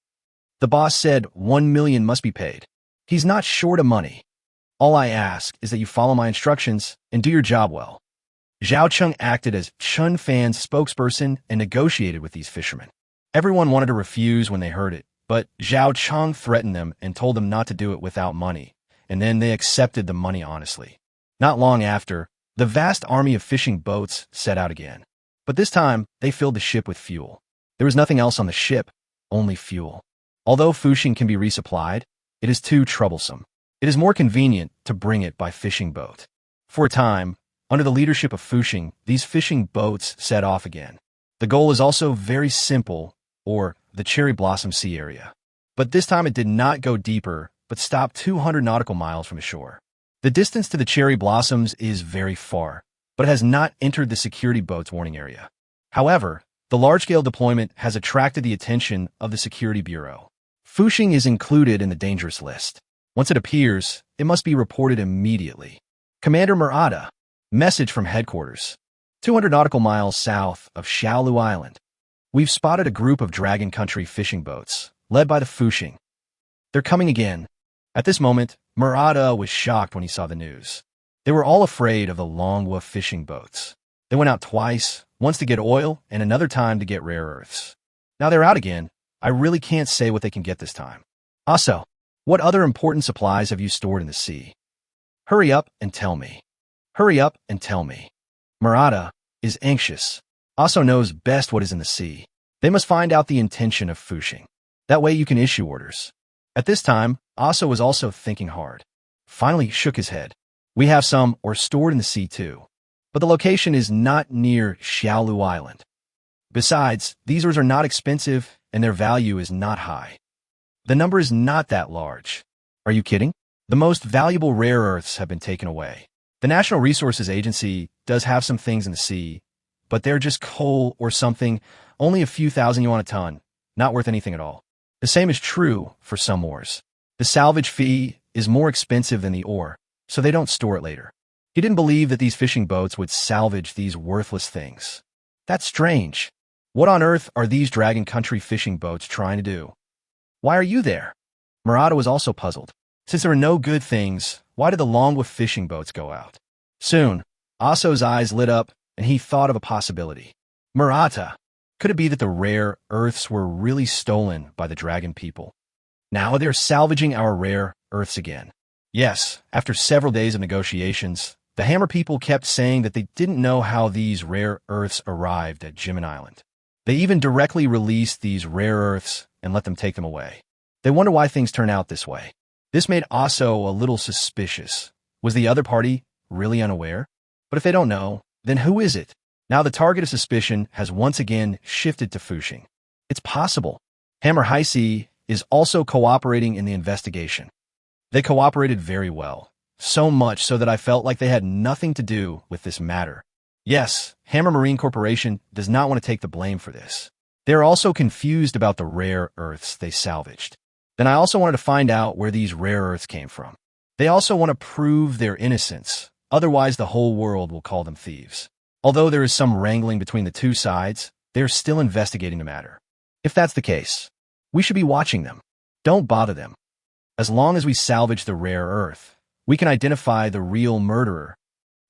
The boss said 1 million must be paid. He's not short of money. All I ask is that you follow my instructions and do your job well. Zhao Cheng acted as Chen Fan's spokesperson and negotiated with these fishermen. Everyone wanted to refuse when they heard it, but Zhao Cheng threatened them and told them not to do it without money, and then they accepted the money honestly. Not long after, the vast army of fishing boats set out again. But this time, they filled the ship with fuel. There was nothing else on the ship, only fuel. Although fishing can be resupplied, it is too troublesome. It is more convenient to bring it by fishing boat. For a time, under the leadership of Fuxing, these fishing boats set off again. The goal is also very simple, or the Cherry Blossom Sea area. But this time it did not go deeper, but stopped 200 nautical miles from the shore. The distance to the Cherry Blossoms is very far, but it has not entered the security boat's warning area. However, the large-scale deployment has attracted the attention of the Security Bureau. Fuxing is included in the dangerous list. Once it appears, it must be reported immediately. Commander Murata, message from headquarters. 200 nautical miles south of Xiaolu Island. We've spotted a group of Dragon Country fishing boats, led by the Fuxing. They're coming again. At this moment, Murata was shocked when he saw the news. They were all afraid of the manhwa fishing boats. They went out twice, once to get oil and another time to get rare earths. Now they're out again. I really can't say what they can get this time. Also, what other important supplies have you stored in the sea? Hurry up and tell me. Hurry up and tell me. Murata is anxious. Also knows best what is in the sea. They must find out the intention of Fuxing. That way you can issue orders. At this time, Aso was also thinking hard. Finally, he shook his head. We have some or stored in the sea too. But the location is not near Xiaolu Island. Besides, these ores are not expensive and their value is not high. The number is not that large. Are you kidding? The most valuable rare earths have been taken away. The National Resources Agency does have some things in the sea, but they're just coal or something, only a few thousand yuan a ton, not worth anything at all. The same is true for some ores. The salvage fee is more expensive than the ore, so they don't store it later. He didn't believe that these fishing boats would salvage these worthless things. That's strange. What on earth are these Dragon Country fishing boats trying to do? Why are you there? Murata was also puzzled. Since there are no good things, why did the manhwa fishing boats go out? Soon, Aso's eyes lit up and he thought of a possibility. Murata, could it be that the rare earths were really stolen by the dragon people? Now they're salvaging our rare earths again. Yes, after several days of negotiations, the Hammer people kept saying that they didn't know how these rare earths arrived at Jimin Island. They even directly released these rare earths and let them take them away. They wonder why things turn out this way. This made Aso a little suspicious. Was the other party really unaware? But if they don't know, then who is it? Now the target of suspicion has once again shifted to Fuxing. It's possible. Hammer Heisei is also cooperating in the investigation. They cooperated very well, so much so that I felt like they had nothing to do with this matter. Yes, Hammer Marine Corporation does not want to take the blame for this. They are also confused about the rare earths they salvaged. Then I also wanted to find out where these rare earths came from. They also want to prove their innocence, otherwise the whole world will call them thieves. Although there is some wrangling between the two sides, they are still investigating the matter. If that's the case, we should be watching them. Don't bother them. As long as we salvage the rare earth, we can identify the real murderer.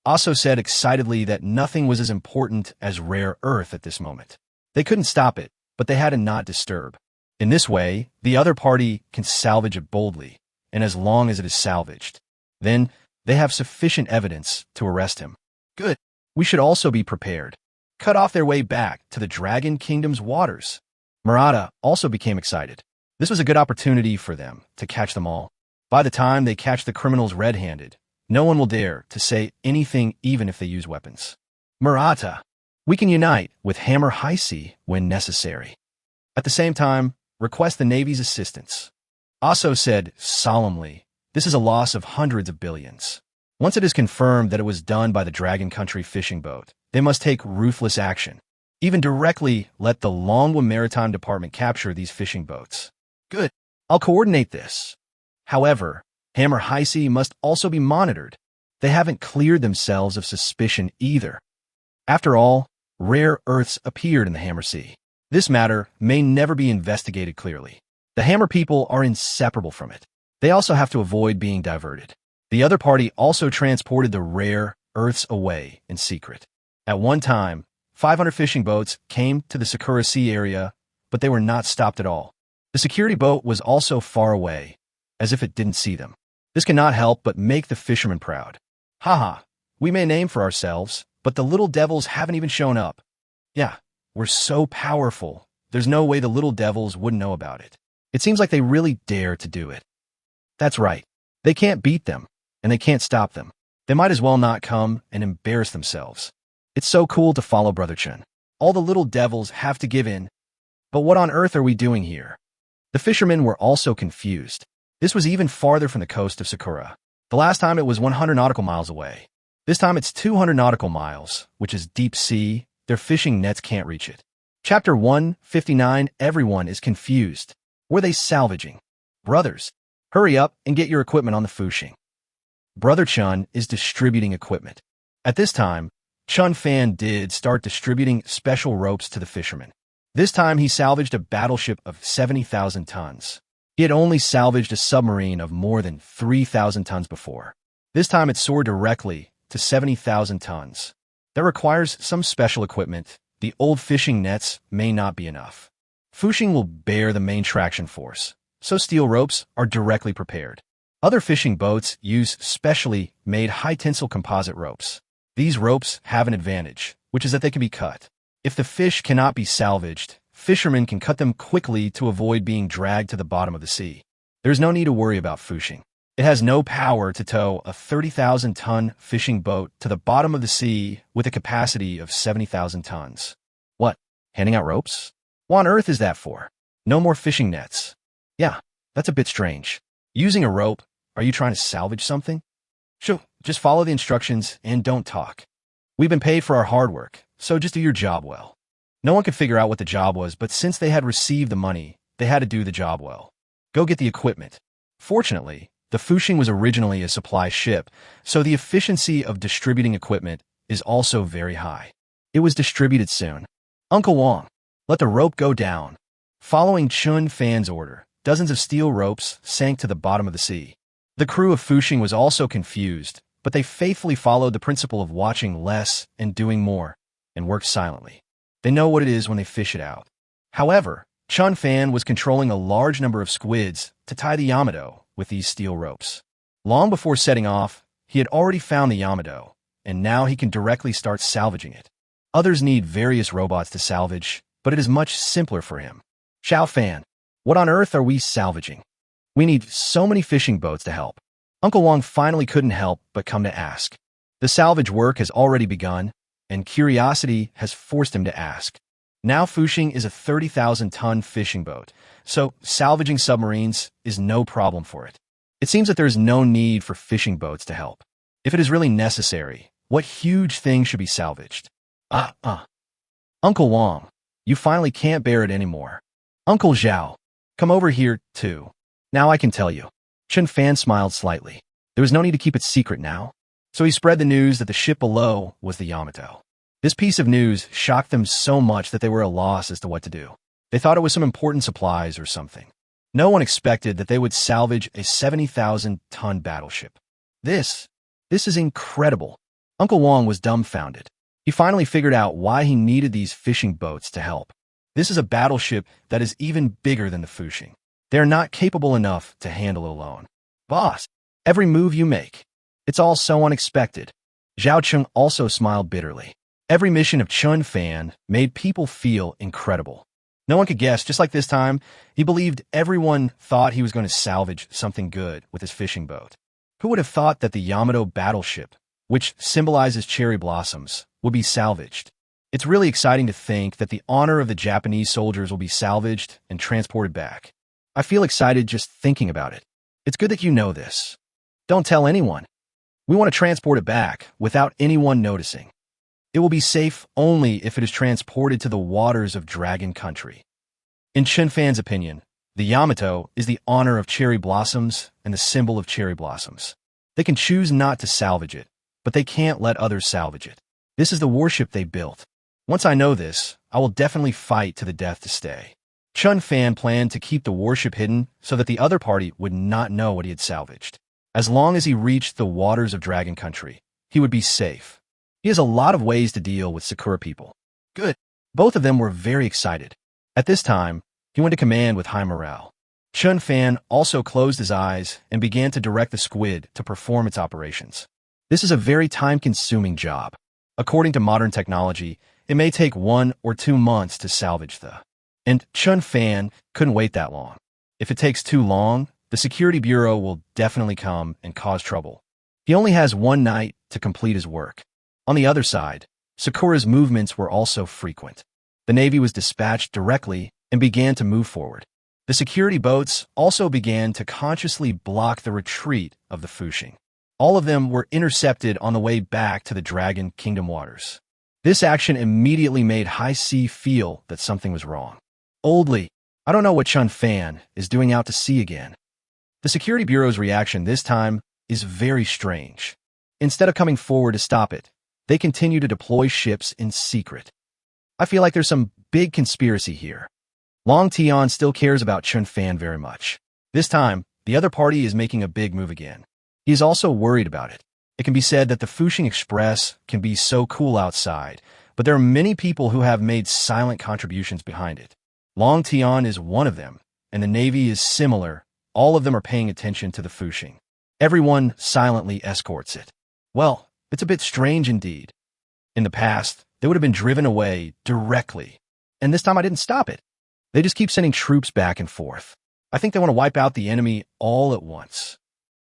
Aso said excitedly that nothing was as important as rare earth at this moment. They couldn't stop it, but they had to not disturb. In this way, the other party can salvage it boldly, and as long as it is salvaged, then they have sufficient evidence to arrest him. Good. We should also be prepared. Cut off their way back to the Dragon Kingdom's waters. Murata also became excited. This was a good opportunity for them to catch them all. By the time they catch the criminals red-handed, no one will dare to say anything even if they use weapons. Murata, we can unite with Hammer Heisei when necessary. At the same time, request the Navy's assistance. Aso said solemnly, this is a loss of hundreds of billions. Once it is confirmed that it was done by the Dragon Country fishing boat, they must take ruthless action. Even directly let the Longwa Maritime Department capture these fishing boats. Good. I'll coordinate this. However, Hammer Heisei must also be monitored. They haven't cleared themselves of suspicion either. After all, rare earths appeared in the Hammer Sea. This matter may never be investigated clearly. The Hammer people are inseparable from it. They also have to avoid being diverted. The other party also transported the rare earths away in secret. At one time, 500 fishing boats came to the Sakura Sea area, but they were not stopped at all. The security boat was also far away, as if it didn't see them. This cannot help but make the fishermen proud. Haha, we may name for ourselves, but the little devils haven't even shown up. Yeah, we're so powerful, there's no way the little devils wouldn't know about it. It seems like they really dare to do it. That's right, they can't beat them, and they can't stop them. They might as well not come and embarrass themselves. It's so cool to follow Brother Chen. All the little devils have to give in. But what on earth are we doing here? The fishermen were also confused. This was even farther from the coast of Sakura. The last time it was 100 nautical miles away. This time it's 200 nautical miles, which is deep sea. Their fishing nets can't reach it. Chapter 159, everyone is confused. Were they salvaging? Brothers, hurry up and get your equipment on the fishing. Brother Chen is distributing equipment. At this time, Chen Fan did start distributing special ropes to the fishermen. This time he salvaged a battleship of 70,000 tons. He had only salvaged a submarine of more than 3,000 tons before. This time it soared directly to 70,000 tons. That requires some special equipment. The old fishing nets may not be enough. Fishing will bear the main traction force, so steel ropes are directly prepared. Other fishing boats use specially made high-tensile composite ropes. These ropes have an advantage, which is that they can be cut. If the fish cannot be salvaged, fishermen can cut them quickly to avoid being dragged to the bottom of the sea. There's no need to worry about fishing. It has no power to tow a 30,000-ton fishing boat to the bottom of the sea with a capacity of 70,000 tons. What? Handing out ropes? What on earth is that for? No more fishing nets. Yeah, that's a bit strange. Using a rope, are you trying to salvage something? Sure, just follow the instructions and don't talk. We've been paid for our hard work, so just do your job well. No one could figure out what the job was, but since they had received the money, they had to do the job well. Go get the equipment. Fortunately, the Fuxing was originally a supply ship, so the efficiency of distributing equipment is also very high. It was distributed soon. Uncle Wang, let the rope go down. Following Chen Fan's order, dozens of steel ropes sank to the bottom of the sea. The crew of Fuxing was also confused, but they faithfully followed the principle of watching less and doing more, and worked silently. They know what it is when they fish it out. However, Chen Fan was controlling a large number of squids to tie the Yamato with these steel ropes. Long before setting off, he had already found the Yamato, and now he can directly start salvaging it. Others need various robots to salvage, but it is much simpler for him. Xiao Fan, what on earth are we salvaging? We need so many fishing boats to help. Uncle Wang finally couldn't help but come to ask. The salvage work has already begun, and curiosity has forced him to ask. Now Fuxing is a 30,000-ton fishing boat, so salvaging submarines is no problem for it. It seems that there is no need for fishing boats to help. If it is really necessary, what huge thing should be salvaged? Uncle Wang, you finally can't bear it anymore. Uncle Zhao, come over here, too. Now I can tell you. Chen Fan smiled slightly. There was no need to keep it secret now. So he spread the news that the ship below was the Yamato. This piece of news shocked them so much that they were at a loss as to what to do. They thought it was some important supplies or something. No one expected that they would salvage a 70,000-ton battleship. This is incredible. Uncle Wang was dumbfounded. He finally figured out why he needed these fishing boats to help. This is a battleship that is even bigger than the Fuxing. They are not capable enough to handle it alone. Boss, every move you make, it's all so unexpected. Zhao Cheng also smiled bitterly. Every mission of Chen Fan made people feel incredible. No one could guess, just like this time, he believed everyone thought he was going to salvage something good with his fishing boat. Who would have thought that the Yamato battleship, which symbolizes cherry blossoms, would be salvaged? It's really exciting to think that the honor of the Japanese soldiers will be salvaged and transported back. I feel excited just thinking about it. It's good that you know this. Don't tell anyone. We want to transport it back without anyone noticing. It will be safe only if it is transported to the waters of Dragon Country. In Chen Fan's opinion, the Yamato is the honor of cherry blossoms and the symbol of cherry blossoms. They can choose not to salvage it, but they can't let others salvage it. This is the warship they built. Once I know this, I will definitely fight to the death to stay. Chen Fan planned to keep the warship hidden so that the other party would not know what he had salvaged. As long as he reached the waters of Dragon Country, he would be safe. He has a lot of ways to deal with Sakura people. Good. Both of them were very excited. At this time, he went to command with high morale. Chen Fan also closed his eyes and began to direct the squid to perform its operations. This is a very time-consuming job. According to modern technology, it may take 1 or 2 months to salvage and Chen Fan couldn't wait that long. If it takes too long, the Security Bureau will definitely come and cause trouble. He only has 1 night to complete his work. On the other side, Sakura's movements were also frequent. The Navy was dispatched directly and began to move forward. The security boats also began to consciously block the retreat of the Fushing. All of them were intercepted on the way back to the Dragon Kingdom waters. This action immediately made High Sea feel that something was wrong. Oldly, I don't know what Chen Fan is doing out to sea again. The Security Bureau's reaction this time is very strange. Instead of coming forward to stop it, they continue to deploy ships in secret. I feel like there's some big conspiracy here. Long Tian still cares about Chen Fan very much. This time, the other party is making a big move again. He is also worried about it. It can be said that the Fushing Express can be so cool outside, but there are many people who have made silent contributions behind it. Long Tian is one of them, and the Navy is similar. All of them are paying attention to the Fushing. Everyone silently escorts it. Well, it's a bit strange indeed. In the past, they would have been driven away directly, and this time I didn't stop it. They just keep sending troops back and forth. I think they want to wipe out the enemy all at once.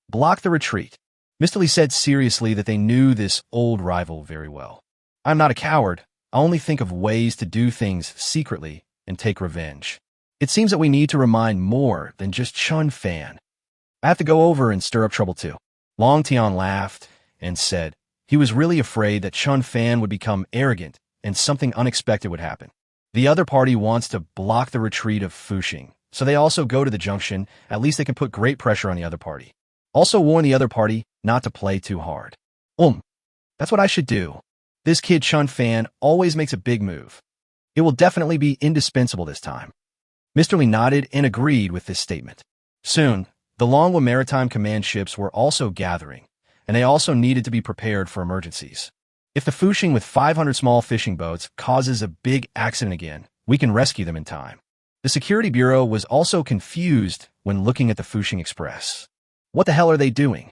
Block the retreat. Mr. Lee said seriously that they knew this old rival very well. I'm not a coward. I only think of ways to do things secretly and take revenge. It seems that we need to remind more than just Chen Fan. I have to go over and stir up trouble too. Long Tian laughed and said he was really afraid that Chen Fan would become arrogant and something unexpected would happen. The other party wants to block the retreat of Fushing, so they also go to the junction. At least they can put great pressure on the other party. Also warn the other party not to play too hard. That's what I should do. This kid Chen Fan always makes a big move. It will definitely be indispensable this time. Mr. Lee nodded and agreed with this statement. Soon, the Longwa Maritime Command ships were also gathering, and they also needed to be prepared for emergencies. If the Fushing with 500 small fishing boats causes a big accident again, we can rescue them in time. The Security Bureau was also confused when looking at the Fushing Express. What the hell are they doing?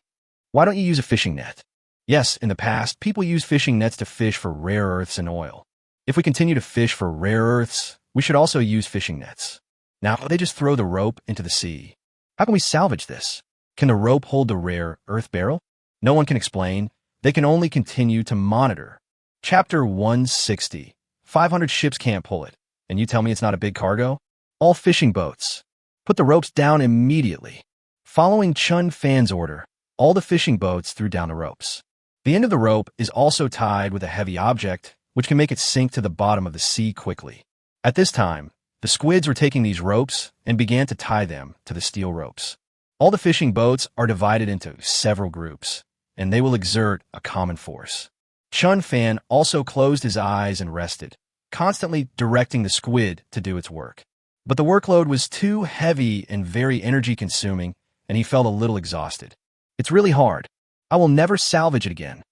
Why don't you use a fishing net? Yes, in the past, people used fishing nets to fish for rare earths and oil. If we continue to fish for rare earths, we should also use fishing nets. Now, they just throw the rope into the sea. How can we salvage this? Can the rope hold the rare earth barrel? No one can explain. They can only continue to monitor. Chapter 160. 500 ships can't pull it. And you tell me it's not a big cargo? All fishing boats. Put the ropes down immediately. Following Chen Fan's order, all the fishing boats threw down the ropes. The end of the rope is also tied with a heavy object, which can make it sink to the bottom of the sea quickly. At this time, the squids were taking these ropes and began to tie them to the steel ropes. All the fishing boats are divided into several groups, and they will exert a common force. Chen Fan also closed his eyes and rested, constantly directing the squid to do its work. But the workload was too heavy and very energy-consuming, and he felt a little exhausted. It's really hard. I will never salvage it again.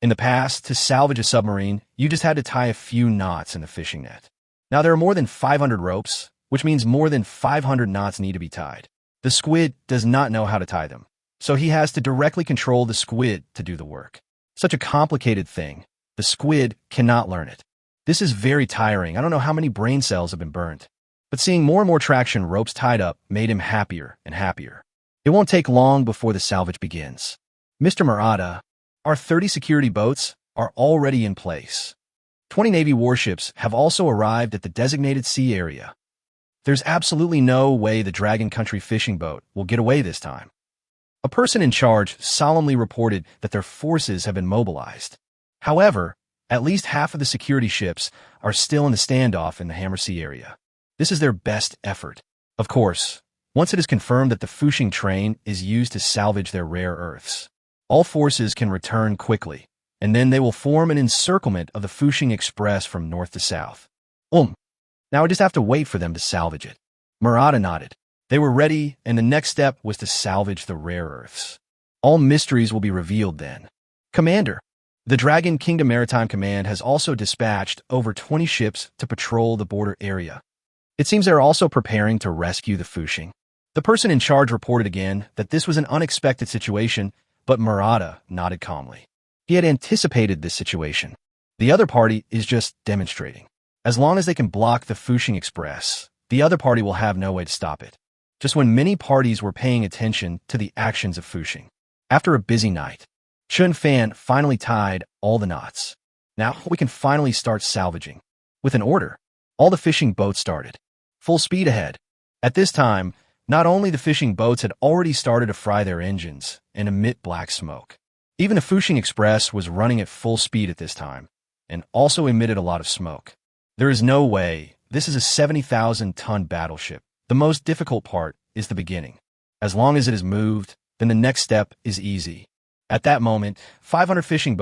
In the past, to salvage a submarine, you just had to tie a few knots in the fishing net. Now there are more than 500 ropes, which means more than 500 knots need to be tied. The squid does not know how to tie them, so he has to directly control the squid to do the work. Such a complicated thing. The squid cannot learn it. This is very tiring. I don't know how many brain cells have been burnt. But seeing more and more traction ropes tied up made him happier and happier. It won't take long before the salvage begins. Mr. Murata, our 30 security boats are already in place. 20 Navy warships have also arrived at the designated sea area. There's absolutely no way the Dragon Country fishing boat will get away this time. A person in charge solemnly reported that their forces have been mobilized. However, at least half of the security ships are still in the standoff in the Hammer Sea area. This is their best effort. Of course, once it is confirmed that the Fushing train is used to salvage their rare earths, all forces can return quickly, and then they will form an encirclement of the Fushing Express from north to south. Now I just have to wait for them to salvage it. Murata nodded. They were ready, and the next step was to salvage the rare earths. All mysteries will be revealed then. Commander, the Dragon Kingdom Maritime Command has also dispatched over 20 ships to patrol the border area. It seems they're also preparing to rescue the Fuxing. The person in charge reported again that this was an unexpected situation, but Murata nodded calmly. He had anticipated this situation. The other party is just demonstrating. As long as they can block the Fuxing Express, the other party will have no way to stop it. Just when many parties were paying attention to the actions of Fuxing. After a busy night, Chen Fan finally tied all the knots. Now we can finally start salvaging. With an order, all the fishing boats started. Full speed ahead. At this time, not only the fishing boats had already started to fry their engines and emit black smoke. Even the Fuxing Express was running at full speed at this time, and also emitted a lot of smoke. There is no way. This is a 70,000-ton battleship. The most difficult part is the beginning. As long as it is moved, then the next step is easy. At that moment, 501 fishing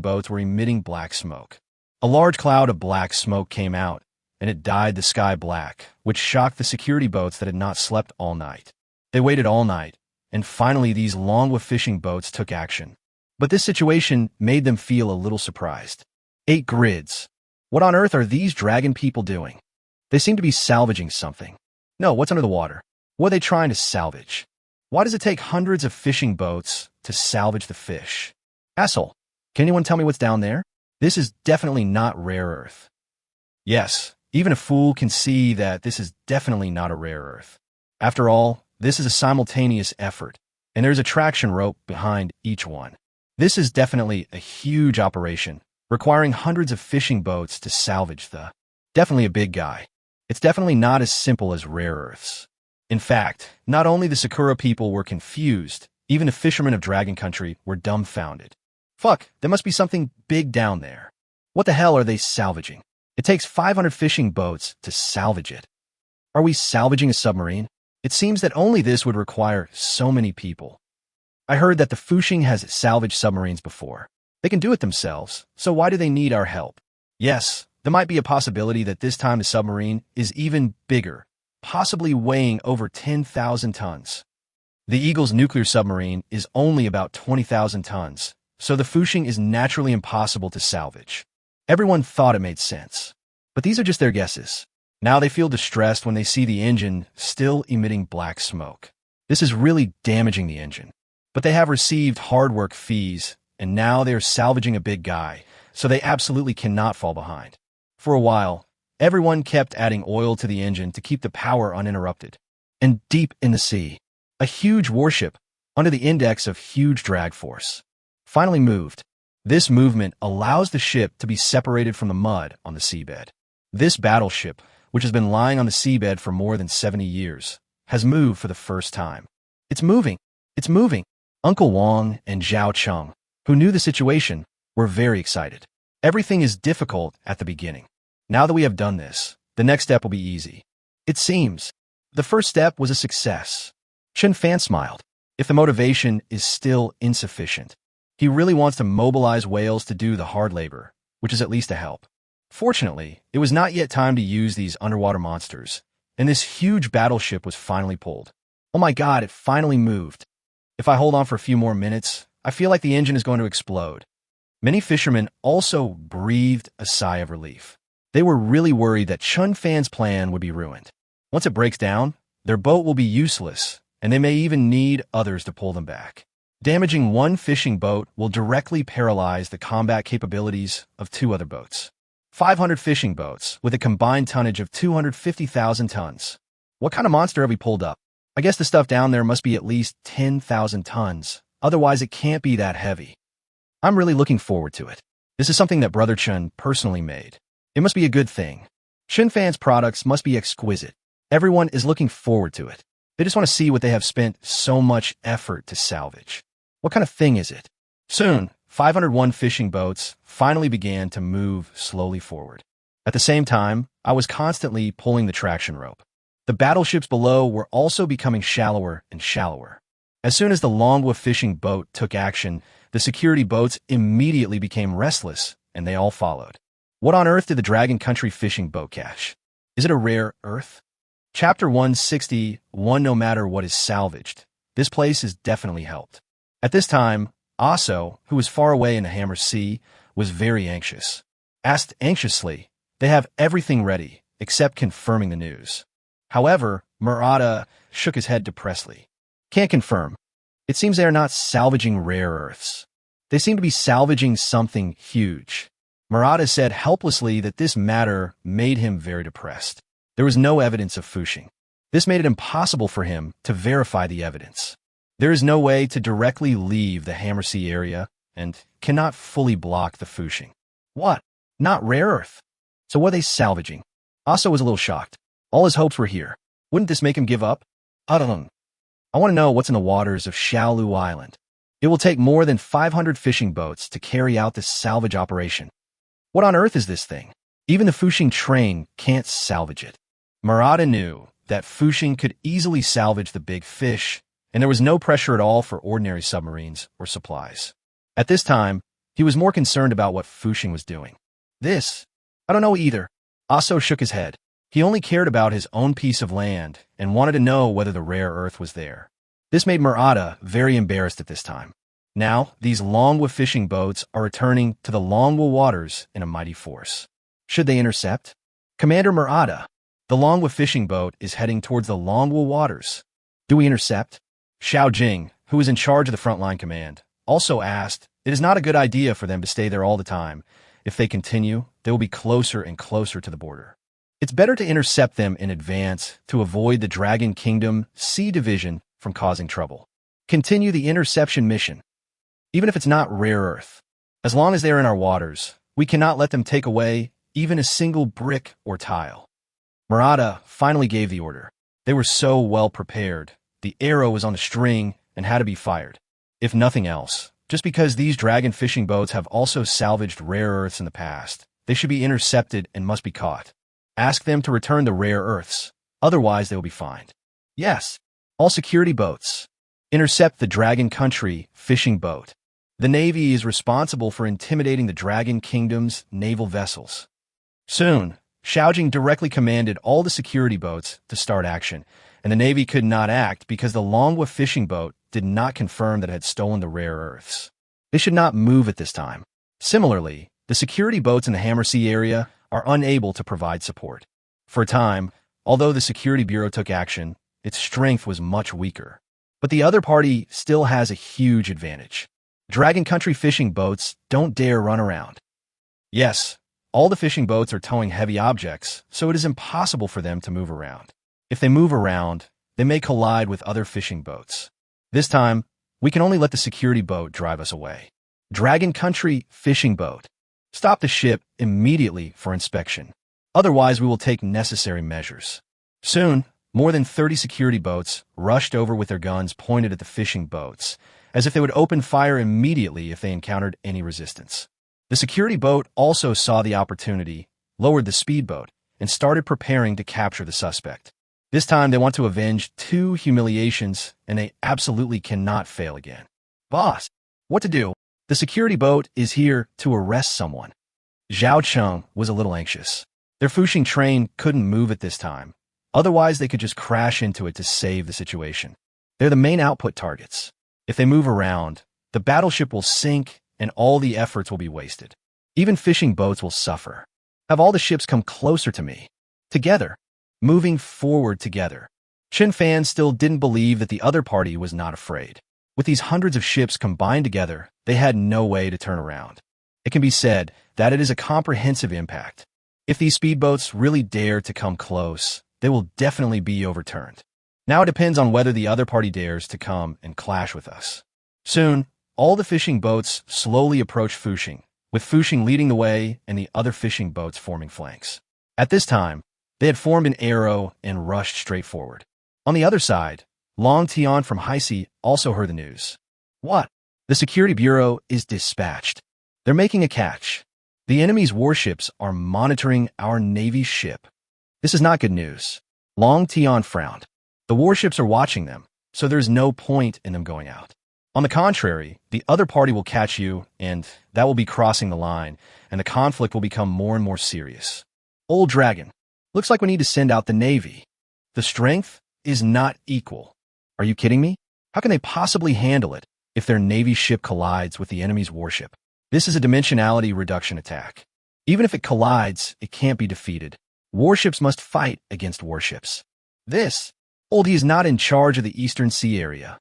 boats were emitting black smoke. A large cloud of black smoke came out, and it dyed the sky black, which shocked the security boats that had not slept all night. They waited all night, and finally these manhwa fishing boats took action. But this situation made them feel a little surprised. 8 grids. What on earth are these dragon people doing? They seem to be salvaging something. No, what's under the water? What are they trying to salvage? Why does it take hundreds of fishing boats to salvage the fish? Asshole, can anyone tell me what's down there? This is definitely not rare earth. Yes, even a fool can see that this is definitely not a rare earth. After all, this is a simultaneous effort, and there's a traction rope behind each one. This is definitely a huge operation, requiring hundreds of fishing boats to salvage the... Definitely a big guy. It's definitely not as simple as rare earths. In fact, not only the Sakura people were confused, even the fishermen of Dragon Country were dumbfounded. Fuck, there must be something big down there. What the hell are they salvaging? It takes 500 fishing boats to salvage it. Are we salvaging a submarine? It seems that only this would require so many people. I heard that the Fuxing has salvaged submarines before. They can do it themselves, so why do they need our help? Yes, there might be a possibility that this time the submarine is even bigger, possibly weighing over 10,000 tons. The Eagle's nuclear submarine is only about 20,000 tons, so the Fuxing is naturally impossible to salvage. Everyone thought it made sense. But these are just their guesses. Now they feel distressed when they see the engine still emitting black smoke. This is really damaging the engine. But they have received hard work fees, and now they are salvaging a big guy, so they absolutely cannot fall behind. For a while, everyone kept adding oil to the engine to keep the power uninterrupted. And deep in the sea, a huge warship, under the index of huge drag force, finally moved. This movement allows the ship to be separated from the mud on the seabed. This battleship, which has been lying on the seabed for more than 70 years, has moved for the first time. It's moving! It's moving! Uncle Wang and Zhao Cheng, who knew the situation, were very excited. Everything is difficult at the beginning. Now that we have done this, the next step will be easy. It seems. The first step was a success. Chen Fan smiled. If the motivation is still insufficient, he really wants to mobilize whales to do the hard labor, which is at least a help. Fortunately, it was not yet time to use these underwater monsters, and this huge battleship was finally pulled. Oh my god, it finally moved. If I hold on for a few more minutes, I feel like the engine is going to explode. Many fishermen also breathed a sigh of relief. They were really worried that Chen Fan's plan would be ruined. Once it breaks down, their boat will be useless, and they may even need others to pull them back. Damaging one fishing boat will directly paralyze the combat capabilities of 2 other boats. 500 fishing boats with a combined tonnage of 250,000 tons. What kind of monster have we pulled up? I guess the stuff down there must be at least 10,000 tons. Otherwise, it can't be that heavy. I'm really looking forward to it. This is something that Brother Chen personally made. It must be a good thing. Chen Fan's products must be exquisite. Everyone is looking forward to it. They just want to see what they have spent so much effort to salvage. What kind of thing is it? Soon, 501 fishing boats finally began to move slowly forward. At the same time, I was constantly pulling the traction rope. The battleships below were also becoming shallower and shallower. As soon as the manhwa fishing boat took action, the security boats immediately became restless, and they all followed. What on earth did the Dragon Country fishing boat catch? Is it a rare earth? Chapter 161. No matter what is salvaged, this place is definitely helped. At this time, Aso, who was far away in the Hammer Sea, was very anxious. Asked anxiously, they have everything ready, except confirming the news. However, Murata shook his head depressedly. Can't confirm. It seems they are not salvaging rare earths. They seem to be salvaging something huge. Murata said helplessly that this matter made him very depressed. There was no evidence of fishing. This made it impossible for him to verify the evidence. There is no way to directly leave the Hammer Sea area and cannot fully block the fishing. What? Not rare earth? So what are they salvaging? Aso was a little shocked. All his hopes were here. Wouldn't this make him give up? I want to know what's in the waters of Shaolu Island. It will take more than 500 fishing boats to carry out this salvage operation. What on earth is this thing? Even the fishing train can't salvage it. Murata knew that fishing could easily salvage the big fish, and there was no pressure at all for ordinary submarines or supplies. At this time, he was more concerned about what fishing was doing. I don't know either. Aso shook his head. He only cared about his own piece of land and wanted to know whether the rare earth was there. This made Murata very embarrassed at this time. Now, these Longwa fishing boats are returning to the Longwa waters in a mighty force. Should they intercept? Commander Murata, the Longwa fishing boat is heading towards the Longwa waters. Do we intercept? Xiao Jing, who was in charge of the frontline command, also asked, it is not a good idea for them to stay there all the time. If they continue, they will be closer and closer to the border. It's better to intercept them in advance to avoid the Dragon Kingdom Sea Division from causing trouble. Continue the interception mission. Even if it's not rare earth, as long as they are in our waters, we cannot let them take away even a single brick or tile. Murata finally gave the order. They were so well prepared. The arrow was on a string and had to be fired. If nothing else, just because these dragon fishing boats have also salvaged rare earths in the past, they should be intercepted and must be caught. Ask them to return the rare earths, otherwise they will be fined. Yes, all security boats. Intercept the Dragon Country fishing boat. The Navy is responsible for intimidating the Dragon Kingdom's naval vessels. Soon, Xiaojing directly commanded all the security boats to start action, and the Navy could not act because the Longwa fishing boat did not confirm that it had stolen the rare earths. They should not move at this time. Similarly, the security boats in the Hammer Sea area are unable to provide support. For a time, although the Security Bureau took action, its strength was much weaker. But the other party still has a huge advantage. Dragon Country fishing boats don't dare run around. Yes, all the fishing boats are towing heavy objects, so it is impossible for them to move around. If they move around, they may collide with other fishing boats. This time, we can only let the security boat drive us away. Dragon Country fishing boat. Stop the ship immediately for inspection. Otherwise, we will take necessary measures. Soon, more than 30 security boats rushed over with their guns pointed at the fishing boats, as if they would open fire immediately if they encountered any resistance. The security boat also saw the opportunity, lowered the speedboat, and started preparing to capture the suspect. This time they want to avenge 2 humiliations, and they absolutely cannot fail again. Boss, what to do? The security boat is here to arrest someone. Zhao Cheng was a little anxious. Their fishing train couldn't move at this time. Otherwise, they could just crash into it to save the situation. They're the main output targets. If they move around, the battleship will sink and all the efforts will be wasted. Even fishing boats will suffer. Have all the ships come closer to me. Together. Moving forward together. Chen Fan still didn't believe that the other party was not afraid. With these hundreds of ships combined together, they had no way to turn around. It can be said that it is a comprehensive impact. If these speedboats really dare to come close, they will definitely be overturned. Now it depends on whether the other party dares to come and clash with us. Soon, all the fishing boats slowly approach fishing, with fishing leading the way and the other fishing boats forming flanks. At this time, they had formed an arrow and rushed straight forward. On the other side, Long Tian from Heisi also heard the news. What? The Security Bureau is dispatched. They're making a catch. The enemy's warships are monitoring our Navy ship. This is not good news. Long Tian frowned. The warships are watching them, so there's no point in them going out. On the contrary, the other party will catch you, and that will be crossing the line, and the conflict will become more and more serious. Old Dragon. Looks like we need to send out the Navy. The strength is not equal. Are you kidding me? How can they possibly handle it if their Navy ship collides with the enemy's warship? This is a dimensionality reduction attack. Even if it collides, it can't be defeated. Warships must fight against warships. Oldie is not in charge of the Eastern Sea area.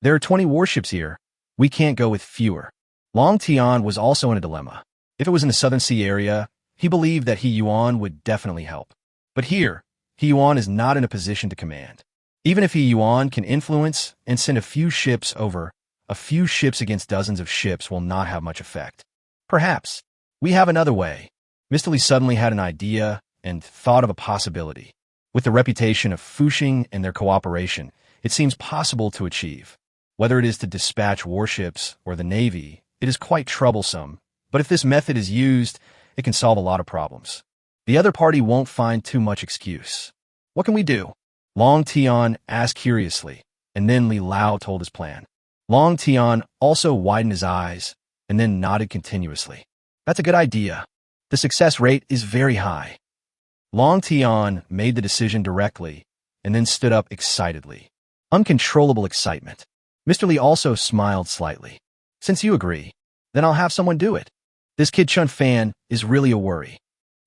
There are 20 warships here. We can't go with fewer. Long Tian was also in a dilemma. If it was in the Southern Sea area, he believed that He Yuan would definitely help. But here, He Yuan is not in a position to command. Even if He Yuan can influence and send a few ships over, a few ships against dozens of ships will not have much effect. Perhaps we have another way. Mr. Li suddenly had an idea and thought of a possibility. With the reputation of Fuxing and their cooperation, it seems possible to achieve. Whether it is to dispatch warships or the Navy, it is quite troublesome, but if this method is used, it can solve a lot of problems. The other party won't find too much excuse. What can we do? Long Tian asked curiously, and then Li Lao told his plan. Long Tian also widened his eyes and then nodded continuously. That's a good idea. The success rate is very high. Long Tian made the decision directly and then stood up excitedly. Uncontrollable excitement. Mr. Li also smiled slightly. Since you agree, then I'll have someone do it. This kid Chen Fan is really a worry.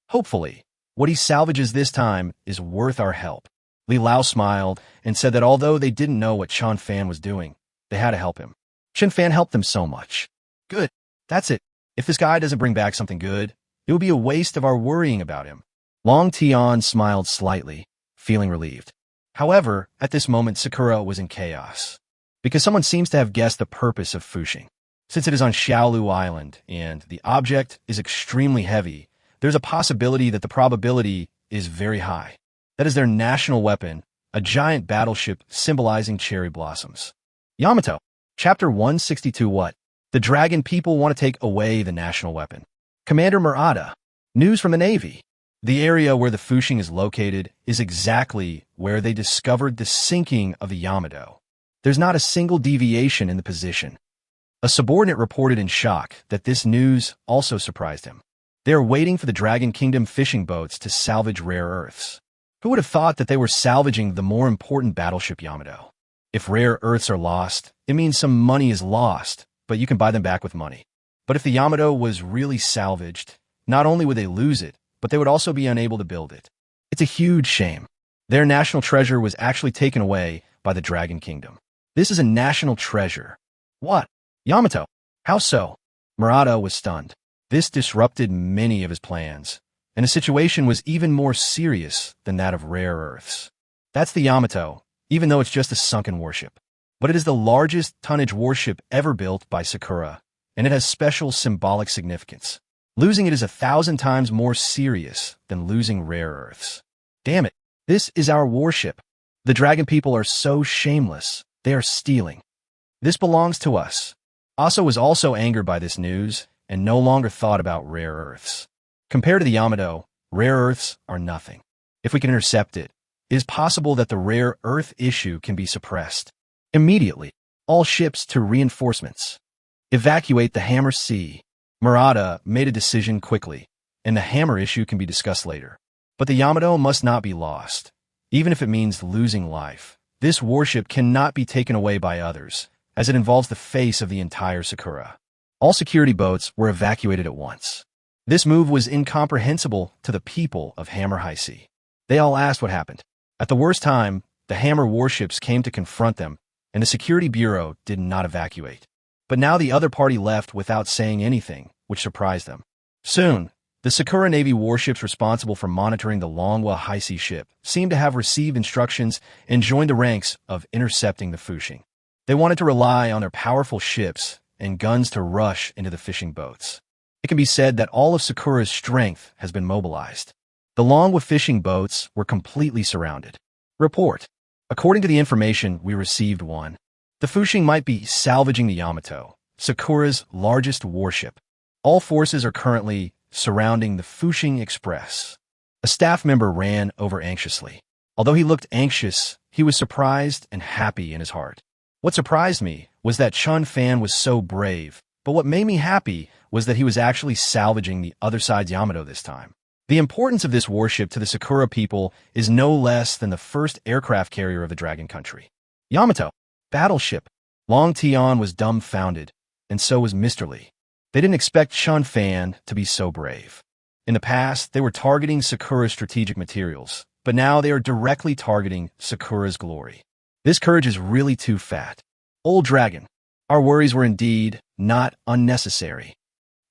Hopefully, what he salvages this time is worth our help. Li Lao smiled and said that although they didn't know what Chen Fan was doing, they had to help him. Chen Fan helped them so much. Good. That's it. If this guy doesn't bring back something good, it will be a waste of our worrying about him. Long Tian smiled slightly, feeling relieved. However, at this moment, Sakura was in chaos, because someone seems to have guessed the purpose of Fuxing. Since it is on Xiaolu Island and the object is extremely heavy, there's a possibility that the probability is very high. That is their national weapon, a giant battleship symbolizing cherry blossoms. Yamato. Chapter 162. What? The dragon people want to take away the national weapon. Commander Murata. News from the Navy. The area where the Fuxing is located is exactly where they discovered the sinking of the Yamato. There's not a single deviation in the position. A subordinate reported in shock that this news also surprised him. They are waiting for the Dragon Kingdom fishing boats to salvage rare earths. Who would have thought that they were salvaging the more important battleship Yamato? If rare earths are lost, it means some money is lost, but you can buy them back with money. But if the Yamato was really salvaged, not only would they lose it, but they would also be unable to build it. It's a huge shame. Their national treasure was actually taken away by the Dragon Kingdom. This is a national treasure. What? Yamato? How so? Murata was stunned. This disrupted many of his plans, and the situation was even more serious than that of rare earths. That's the Yamato, even though it's just a sunken warship. But it is the largest tonnage warship ever built by Sakura, and it has special symbolic significance. Losing it is 1,000 times more serious than losing rare earths. Damn it, this is our warship. The dragon people are so shameless. They are stealing. This belongs to us. Asa was also angered by this news and no longer thought about rare earths. Compared to the Yamato, rare earths are nothing. If we can intercept it, it is possible that the rare earth issue can be suppressed. Immediately, all ships to reinforcements. Evacuate the Hammer Sea. Murata made a decision quickly, and the hammer issue can be discussed later. But the Yamato must not be lost, even if it means losing life. This warship cannot be taken away by others, as it involves the face of the entire Sakura. All security boats were evacuated at once. This move was incomprehensible to the people of Hammer High Sea. They all asked what happened. At the worst time, the Hammer warships came to confront them, and the Security Bureau did not evacuate. But now the other party left without saying anything, which surprised them. Soon, the Sakura Navy warships responsible for monitoring the Longwa High Sea ship seemed to have received instructions and joined the ranks of intercepting the Fuxing. They wanted to rely on their powerful ships and guns to rush into the fishing boats. It can be said that all of Sakura's strength has been mobilized. The Longwa fishing boats were completely surrounded. Report. According to the information we received, the Fuxing might be salvaging the Yamato, Sakura's largest warship. All forces are currently surrounding the Fuxing Express. A staff member ran over anxiously. Although he looked anxious, he was surprised and happy in his heart. What surprised me was that Chen Fan was so brave, but what made me happy was that he was actually salvaging the other side's Yamato this time. The importance of this warship to the Sakura people is no less than the first aircraft carrier of the Dragon Country. Yamato, battleship. Long Tian was dumbfounded, and so was Mr. Lee. They didn't expect Chen Fan to be so brave. In the past, they were targeting Sakura's strategic materials, but now they are directly targeting Sakura's glory. This courage is really too fat. Old Dragon, our worries were indeed not unnecessary.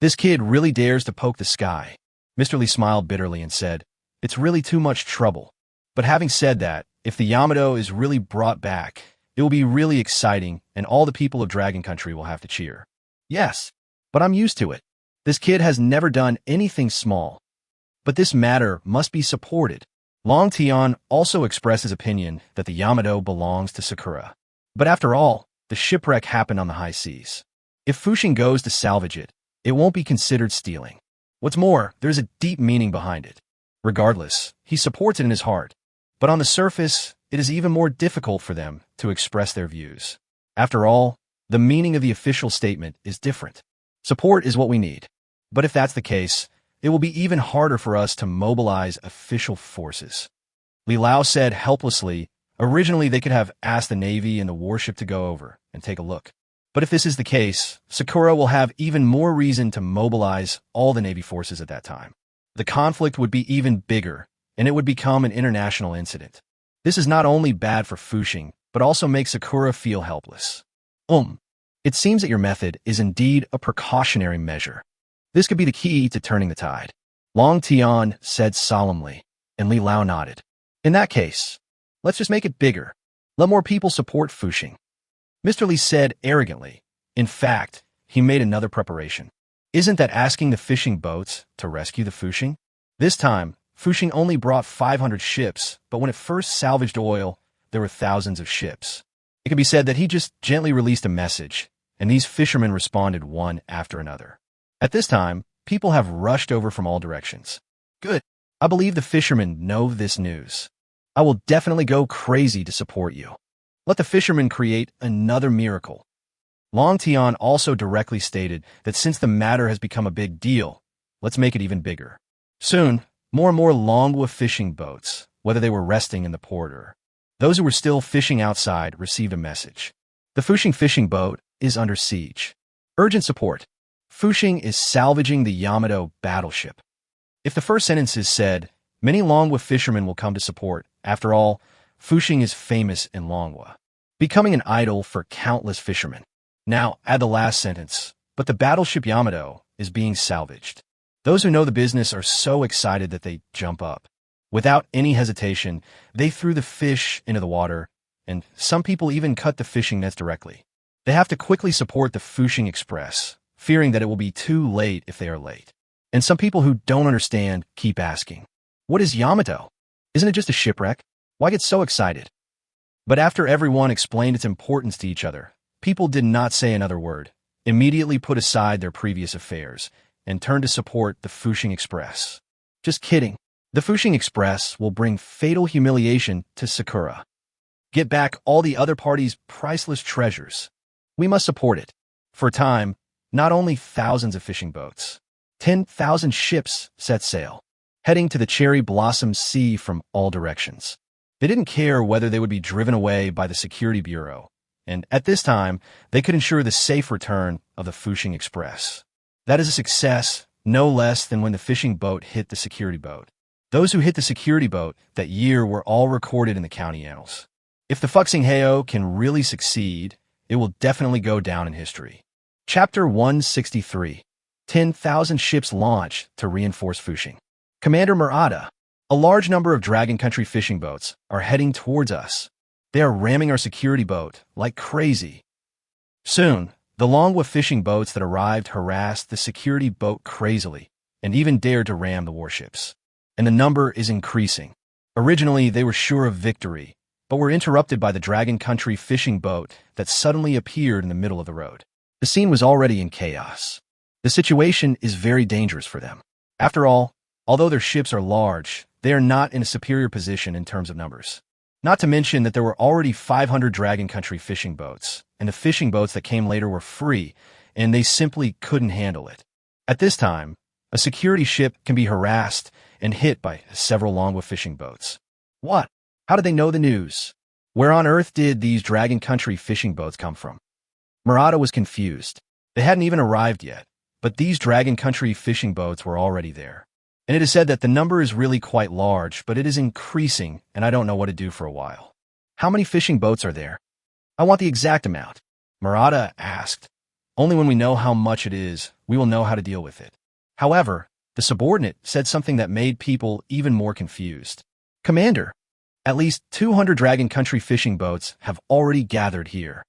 This kid really dares to poke the sky. Mr. Lee smiled bitterly and said, "It's really too much trouble." But having said that, if the Yamato is really brought back, it will be really exciting and all the people of Dragon Country will have to cheer. Yes, but I'm used to it. This kid has never done anything small. But this matter must be supported. Long Tian also expressed his opinion that the Yamato belongs to Sakura. But after all, the shipwreck happened on the high seas. If Fushing goes to salvage it, it won't be considered stealing. What's more, there's a deep meaning behind it. Regardless, he supports it in his heart. But on the surface, it is even more difficult for them to express their views. After all, the meaning of the official statement is different. Support is what we need. But if that's the case, it will be even harder for us to mobilize official forces. Li Lao said helplessly, originally they could have asked the Navy and the warship to go over and take a look. But if this is the case, Sakura will have even more reason to mobilize all the Navy forces at that time. The conflict would be even bigger, and it would become an international incident. This is not only bad for Fushing, but also makes Sakura feel helpless. It seems that your method is indeed a precautionary measure. This could be the key to turning the tide. Long Tian said solemnly, and Li Lao nodded. In that case, let's just make it bigger. Let more people support Fushing. Mr. Lee said arrogantly. In fact, he made another preparation. Isn't that asking the fishing boats to rescue the Fushing? This time, Fushing only brought 500 ships, but when it first salvaged oil, there were thousands of ships. It can be said that he just gently released a message, and these fishermen responded one after another. At this time, people have rushed over from all directions. Good. I believe the fishermen know this news. I will definitely go crazy to support you. Let the fishermen create another miracle. Long Tian also directly stated that since the matter has become a big deal, let's make it even bigger. Soon, more and more manhwa fishing boats, whether they were resting in the port or those who were still fishing outside, received a message. The Fushing fishing boat is under siege. Urgent support. Fushing is salvaging the Yamato battleship. If the first sentence is said, many manhwa fishermen will come to support. After all, Fushing is famous in manhwa, becoming an idol for countless fishermen. Now, add the last sentence, but the battleship Yamato is being salvaged. Those who know the business are so excited that they jump up. Without any hesitation, they threw the fish into the water, and some people even cut the fishing nets directly. They have to quickly support the Fushing Express, fearing that it will be too late if they are late. And some people who don't understand keep asking, what is Yamato? Isn't it just a shipwreck? Why get so excited? But after everyone explained its importance to each other, people did not say another word, immediately put aside their previous affairs, and turned to support the Fushing Express. Just kidding. The Fushing Express will bring fatal humiliation to Sakura. Get back all the other parties' priceless treasures. We must support it. For a time, not only thousands of fishing boats, 10,000 ships set sail, heading to the cherry blossom sea from all directions. They didn't care whether they would be driven away by the Security Bureau, and at this time, they could ensure the safe return of the Fushing Express. That is a success, no less than when the fishing boat hit the security boat. Those who hit the security boat that year were all recorded in the county annals. If the Fuxing Heo can really succeed, it will definitely go down in history. Chapter 163. 10,000 ships launch to reinforce Fushing. Commander Murata, a large number of Dragon Country fishing boats are heading towards us. They are ramming our security boat like crazy. Soon, the manhwa fishing boats that arrived harassed the security boat crazily and even dared to ram the warships. And the number is increasing. Originally, they were sure of victory, but were interrupted by the Dragon Country fishing boat that suddenly appeared in the middle of the road. The scene was already in chaos. The situation is very dangerous for them. After all, although their ships are large, they are not in a superior position in terms of numbers. Not to mention that there were already 500 Dragon Country fishing boats, and the fishing boats that came later were free, and they simply couldn't handle it. At this time, a security ship can be harassed and hit by several manhwa fishing boats. What? How did they know the news? Where on earth did these Dragon Country fishing boats come from? Murata was confused. They hadn't even arrived yet, but these Dragon Country fishing boats were already there. And it is said that the number is really quite large, but it is increasing, and I don't know what to do for a while. How many fishing boats are there? I want the exact amount. Murata asked. Only when we know how much it is, we will know how to deal with it. However, the subordinate said something that made people even more confused. Commander, at least 200 Dragon Country fishing boats have already gathered here.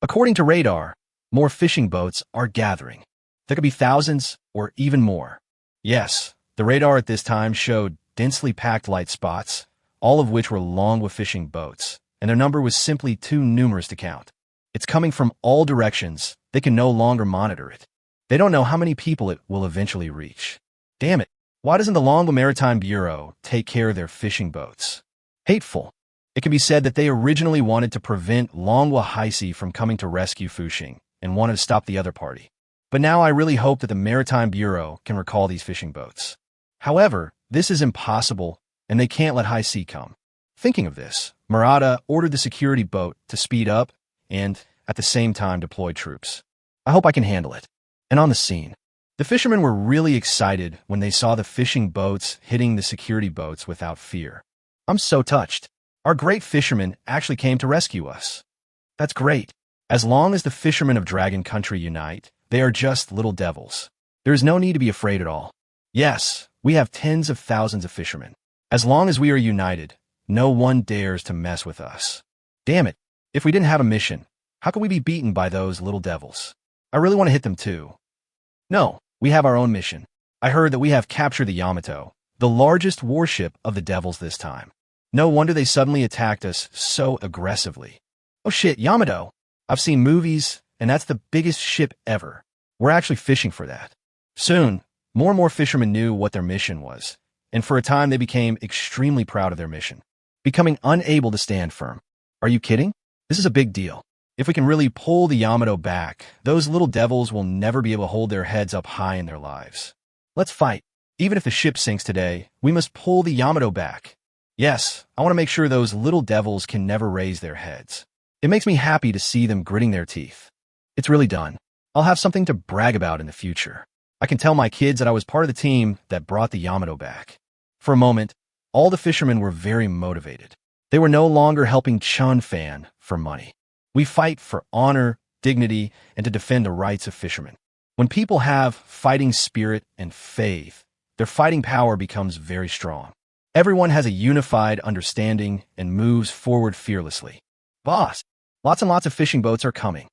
According to radar, more fishing boats are gathering. There could be thousands or even more. Yes, the radar at this time showed densely packed light spots, all of which were manhwa fishing boats, and their number was simply too numerous to count. It's coming from all directions. They can no longer monitor it. They don't know how many people it will eventually reach. Damn it. Why doesn't the Manhwa Maritime Bureau take care of their fishing boats? Hateful. It can be said that they originally wanted to prevent Manhwa Haisi from coming to rescue Fuxing and wanted to stop the other party. But now I really hope that the Maritime Bureau can recall these fishing boats. However, this is impossible, and they can't let Haisi come. Thinking of this, Murata ordered the security boat to speed up and, at the same time, deploy troops. I hope I can handle it. And on the scene, the fishermen were really excited when they saw the fishing boats hitting the security boats without fear. I'm so touched. Our great fishermen actually came to rescue us. That's great. As long as the fishermen of Dragon Country unite, they are just little devils. There is no need to be afraid at all. Yes, we have tens of thousands of fishermen. As long as we are united, no one dares to mess with us. Damn it, if we didn't have a mission, how could we be beaten by those little devils? I really want to hit them too. No, we have our own mission. I heard that we have captured the Yamato, the largest warship of the devils this time. No wonder they suddenly attacked us so aggressively. Oh shit, Yamato! I've seen movies, and that's the biggest ship ever. We're actually fishing for that. Soon, more and more fishermen knew what their mission was, and for a time they became extremely proud of their mission, becoming unable to stand firm. Are you kidding? This is a big deal. If we can really pull the Yamato back, those little devils will never be able to hold their heads up high in their lives. Let's fight. Even if the ship sinks today, we must pull the Yamato back. Yes, I want to make sure those little devils can never raise their heads. It makes me happy to see them gritting their teeth. It's really done. I'll have something to brag about in the future. I can tell my kids that I was part of the team that brought the Yamato back. For a moment, all the fishermen were very motivated. They were no longer helping Chen Fan for money. We fight for honor, dignity, and to defend the rights of fishermen. When people have fighting spirit and faith, their fighting power becomes very strong. Everyone has a unified understanding and moves forward fearlessly. Boss, lots and lots of fishing boats are coming.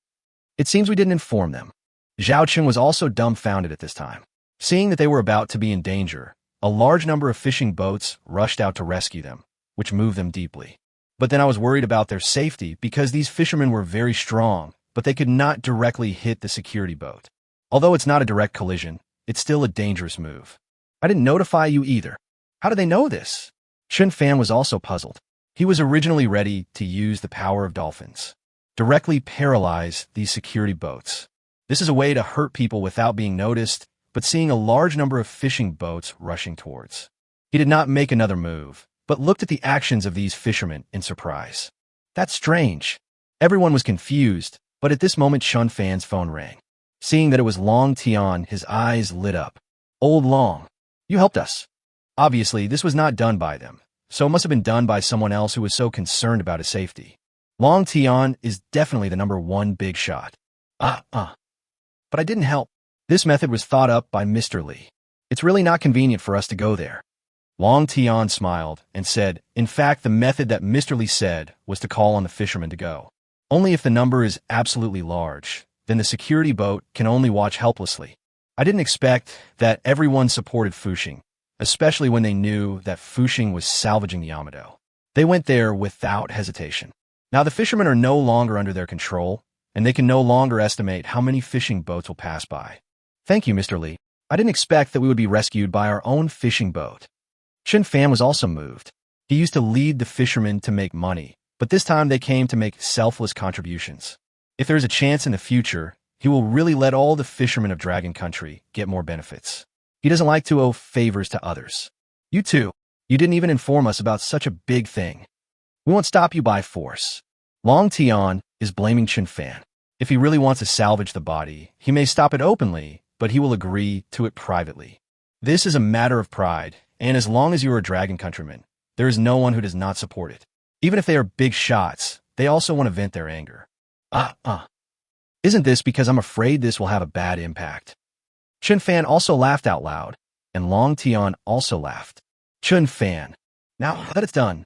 It seems we didn't inform them. Zhao Cheng was also dumbfounded at this time. Seeing that they were about to be in danger, a large number of fishing boats rushed out to rescue them, which moved them deeply. But then I was worried about their safety because these fishermen were very strong, but they could not directly hit the security boat. Although it's not a direct collision, it's still a dangerous move. I didn't notify you either. How did they know this? Chen Fan was also puzzled. He was originally ready to use the power of dolphins, directly paralyze these security boats. This is a way to hurt people without being noticed, but seeing a large number of fishing boats rushing towards. He did not make another move, but looked at the actions of these fishermen in surprise. That's strange. Everyone was confused, but at this moment Chen Fan's phone rang. Seeing that it was Long Tian, his eyes lit up. Old Long, you helped us. Obviously, this was not done by them, so it must have been done by someone else who was so concerned about his safety. Long Tian is definitely the #1 big shot. But I didn't help. This method was thought up by Mr. Li. It's really not convenient for us to go there. Long Tian smiled and said, in fact, the method that Mr. Li said was to call on the fishermen to go. Only if the number is absolutely large, then the security boat can only watch helplessly. I didn't expect that everyone supported Fuxing, especially when they knew that Fuxing was salvaging the Yamato. They went there without hesitation. Now the fishermen are no longer under their control, and they can no longer estimate how many fishing boats will pass by. Thank you, Mr. Li. I didn't expect that we would be rescued by our own fishing boat. Chen Fan was also moved. He used to lead the fishermen to make money, but this time they came to make selfless contributions. If there is a chance in the future, he will really let all the fishermen of Dragon Country get more benefits. He doesn't like to owe favors to others. You too. You didn't even inform us about such a big thing. We won't stop you by force. Long Tian is blaming Chen Fan. If he really wants to salvage the body, he may stop it openly, but he will agree to it privately. This is a matter of pride, and as long as you are a Dragon Countryman, there is no one who does not support it. Even if they are big shots, they also want to vent their anger. Isn't this because I'm afraid this will have a bad impact? Chen Fan also laughed out loud, and Long Tian also laughed. Chen Fan, now that it's done,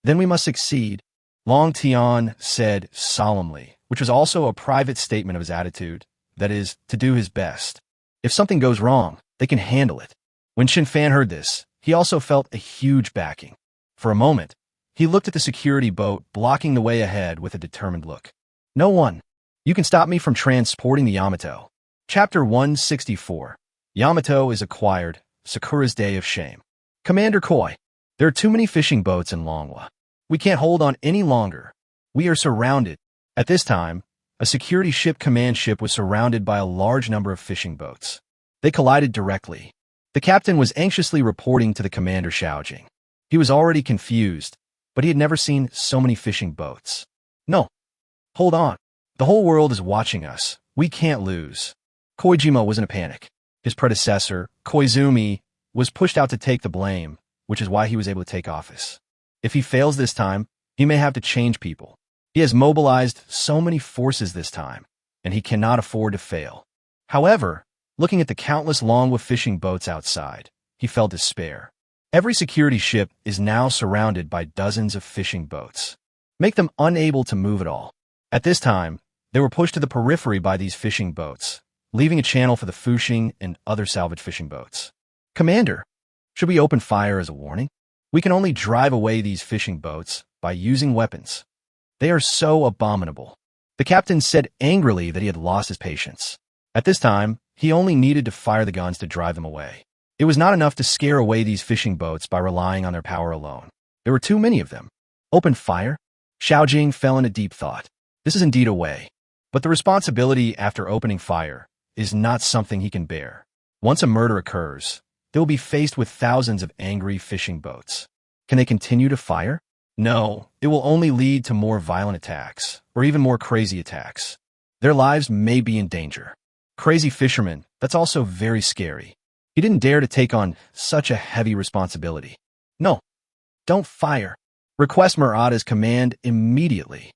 then we must succeed, Long Tian said solemnly, which was also a private statement of his attitude, that is, to do his best. If something goes wrong, they can handle it. When Chen Fan heard this, he also felt a huge backing. For a moment, he looked at the security boat blocking the way ahead with a determined look. No one. You can stop me from transporting the Yamato. Chapter 164. Yamato is acquired. Sakura's Day of Shame. Commander Koi, there are too many fishing boats in Longwa. We can't hold on any longer. We are surrounded. At this time, a security ship command ship was surrounded by a large number of fishing boats. They collided directly. The captain was anxiously reporting to the commander Xiaojing. He was already confused, but he had never seen so many fishing boats. No. Hold on. The whole world is watching us. We can't lose. Koijima was in a panic. His predecessor, Koizumi, was pushed out to take the blame, which is why he was able to take office. If he fails this time, he may have to change people. He has mobilized so many forces this time, and he cannot afford to fail. However, looking at the countless Longwa fishing boats outside, he felt despair. Every security ship is now surrounded by dozens of fishing boats. Make them unable to move at all. At this time, they were pushed to the periphery by these fishing boats, leaving a channel for the Fushing and other salvage fishing boats. Commander, should we open fire as a warning? We can only drive away these fishing boats by using weapons. They are so abominable. The captain said angrily that he had lost his patience. At this time, he only needed to fire the guns to drive them away. It was not enough to scare away these fishing boats by relying on their power alone. There were too many of them. Open fire? Xiaojing fell into deep thought. This is indeed a way. But the responsibility after opening fire is not something he can bear. Once a murder occurs, they will be faced with thousands of angry fishing boats. Can they continue to fire? No, it will only lead to more violent attacks, or even more crazy attacks. Their lives may be in danger. Crazy fishermen, that's also very scary. He didn't dare to take on such a heavy responsibility. No, don't fire. Request Murata's command immediately.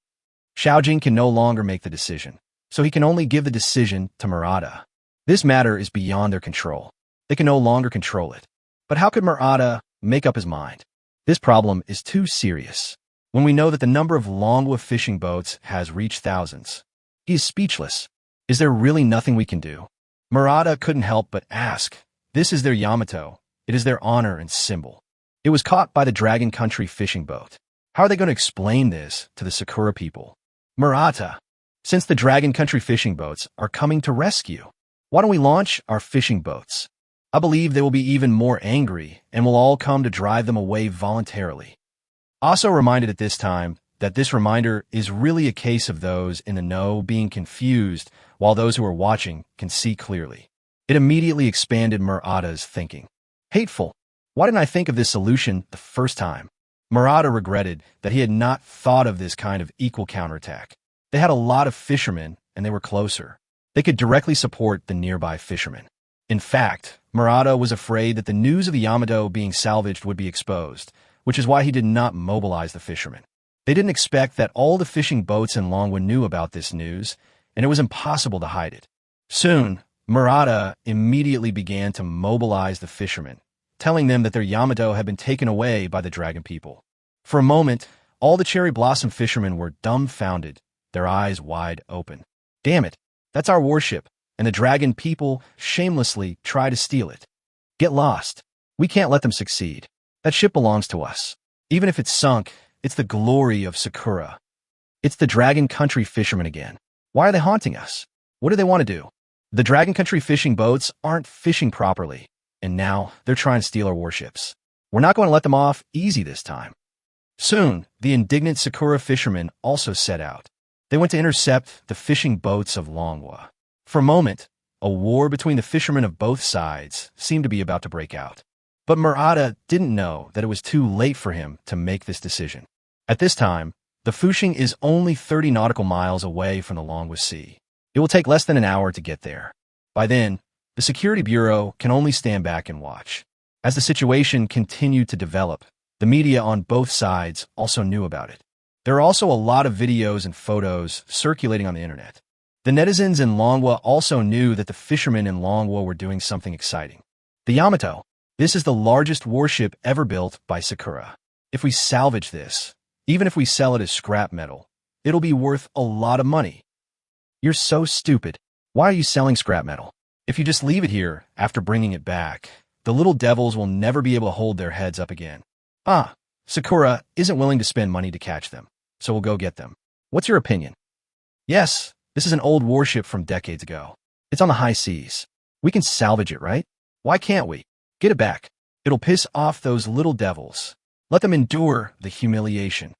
Xiaojing can no longer make the decision, so he can only give the decision to Murata. This matter is beyond their control. They can no longer control it. But how could Murata make up his mind? This problem is too serious. When we know that the number of Longwa fishing boats has reached thousands, he is speechless. Is there really nothing we can do? Murata couldn't help but ask. This is their Yamato. It is their honor and symbol. It was caught by the Dragon Country fishing boat. How are they going to explain this to the Sakura people? Murata, since the Dragon Country fishing boats are coming to rescue, why don't we launch our fishing boats? I believe they will be even more angry and will all come to drive them away voluntarily. Also reminded at this time that this reminder is really a case of those in the know being confused while those who are watching can see clearly. It immediately expanded Murata's thinking. Hateful. Why didn't I think of this solution the first time? Murata regretted that he had not thought of this kind of equal counterattack. They had a lot of fishermen, and they were closer. They could directly support the nearby fishermen. In fact, Murata was afraid that the news of the Yamato being salvaged would be exposed, which is why he did not mobilize the fishermen. They didn't expect that all the fishing boats in Longwa knew about this news, and it was impossible to hide it. Soon, Murata immediately began to mobilize the fishermen, telling them that their Yamato had been taken away by the dragon people. For a moment, all the cherry blossom fishermen were dumbfounded, their eyes wide open. Damn it, that's our warship, and the dragon people shamelessly try to steal it. Get lost. We can't let them succeed. That ship belongs to us. Even if it's sunk, it's the glory of Sakura. It's the Dragon Country fishermen again. Why are they haunting us? What do they want to do? The Dragon Country fishing boats aren't fishing properly, and now they're trying to steal our warships. We're not going to let them off easy this time. Soon, the indignant Sakura fishermen also set out. They went to intercept the fishing boats of Manhwa. For a moment, a war between the fishermen of both sides seemed to be about to break out. But Murata didn't know that it was too late for him to make this decision. At this time, the Fushing is only 30 nautical miles away from the Manhwa Sea. It will take less than an hour to get there. By then, the Security Bureau can only stand back and watch. As the situation continued to develop, the media on both sides also knew about it. There are also a lot of videos and photos circulating on the internet. The netizens in Manhwa also knew that the fishermen in Manhwa were doing something exciting. The Yamato. This is the largest warship ever built by Sakura. If we salvage this, even if we sell it as scrap metal, it'll be worth a lot of money. You're so stupid. Why are you selling scrap metal? If you just leave it here after bringing it back, the little devils will never be able to hold their heads up again. Sakura isn't willing to spend money to catch them, so we'll go get them. What's your opinion? Yes, this is an old warship from decades ago. It's on the high seas. We can salvage it, right? Why can't we? Get it back. It'll piss off those little devils. Let them endure the humiliation.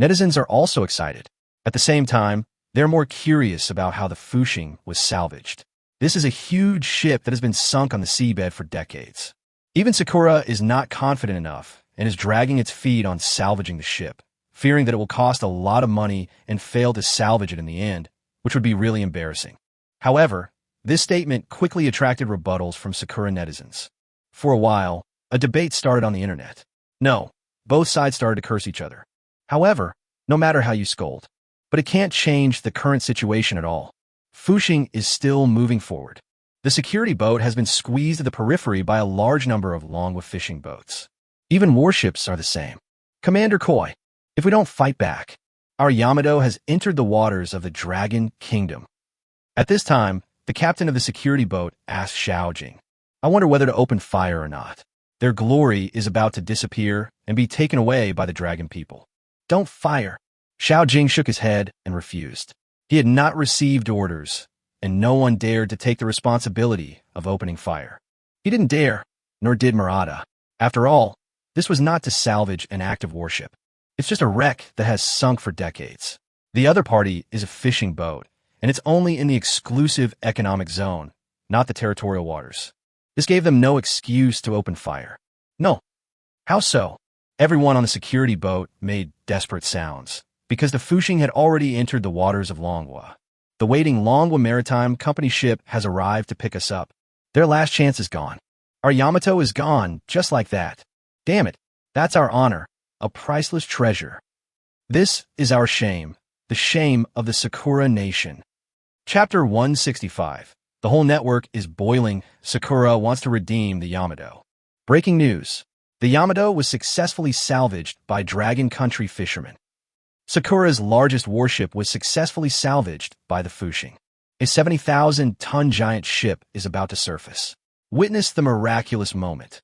Netizens are also excited. At the same time, they're more curious about how the Fushing was salvaged. This is a huge ship that has been sunk on the seabed for decades. Even Sakura is not confident enough and is dragging its feet on salvaging the ship, fearing that it will cost a lot of money and fail to salvage it in the end, which would be really embarrassing. However, this statement quickly attracted rebuttals from Sakura netizens. For a while, a debate started on the internet. No, both sides started to curse each other. However, no matter how you scold, but it can't change the current situation at all. Fushing is still moving forward. The security boat has been squeezed to the periphery by a large number of Manhwa fishing boats. Even warships are the same. Commander Koi, if we don't fight back, our Yamato has entered the waters of the Dragon Kingdom. At this time, the captain of the security boat asked Xiaojing, I wonder whether to open fire or not. Their glory is about to disappear and be taken away by the dragon people. Don't fire. Xiaojing shook his head and refused. He had not received orders, and no one dared to take the responsibility of opening fire. He didn't dare, nor did Murata. After all, this was not to salvage an active warship. It's just a wreck that has sunk for decades. The other party is a fishing boat, and it's only in the exclusive economic zone, not the territorial waters. This gave them no excuse to open fire. No. How so? Everyone on the security boat made desperate sounds, because the Fushing had already entered the waters of Manhwa. The waiting Manhwa Maritime Company ship has arrived to pick us up. Their last chance is gone. Our Yamato is gone, just like that. Damn it, that's our honor, a priceless treasure. This is our shame, the shame of the Sakura Nation. Chapter 165. The whole network is boiling. Sakura wants to redeem the Yamato. Breaking news. The Yamato was successfully salvaged by Dragon Country fishermen. Sakura's largest warship was successfully salvaged by the Fushing. A 70,000-ton giant ship is about to surface. Witness the miraculous moment.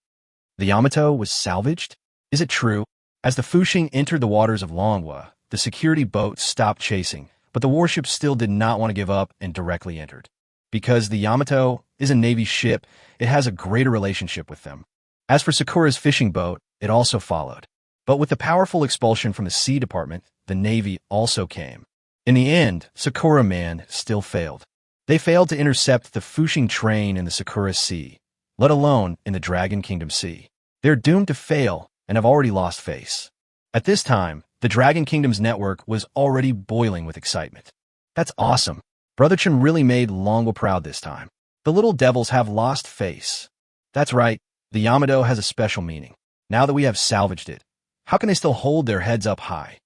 The Yamato was salvaged? Is it true? As the Fushing entered the waters of Manhwa, the security boat stopped chasing, but the warship still did not want to give up and directly entered. Because the Yamato is a Navy ship, it has a greater relationship with them. As for Sakura's fishing boat, it also followed. But with the powerful expulsion from the Sea Department, the Navy also came. In the end, Sakura Man still failed. They failed to intercept the Fushing train in the Sakura Sea, let alone in the Dragon Kingdom Sea. They're doomed to fail and have already lost face. At this time, the Dragon Kingdom's network was already boiling with excitement. That's awesome. Brother Chen really made Manhwa proud this time. The little devils have lost face. That's right, the Yamato has a special meaning. Now that we have salvaged it, how can they still hold their heads up high?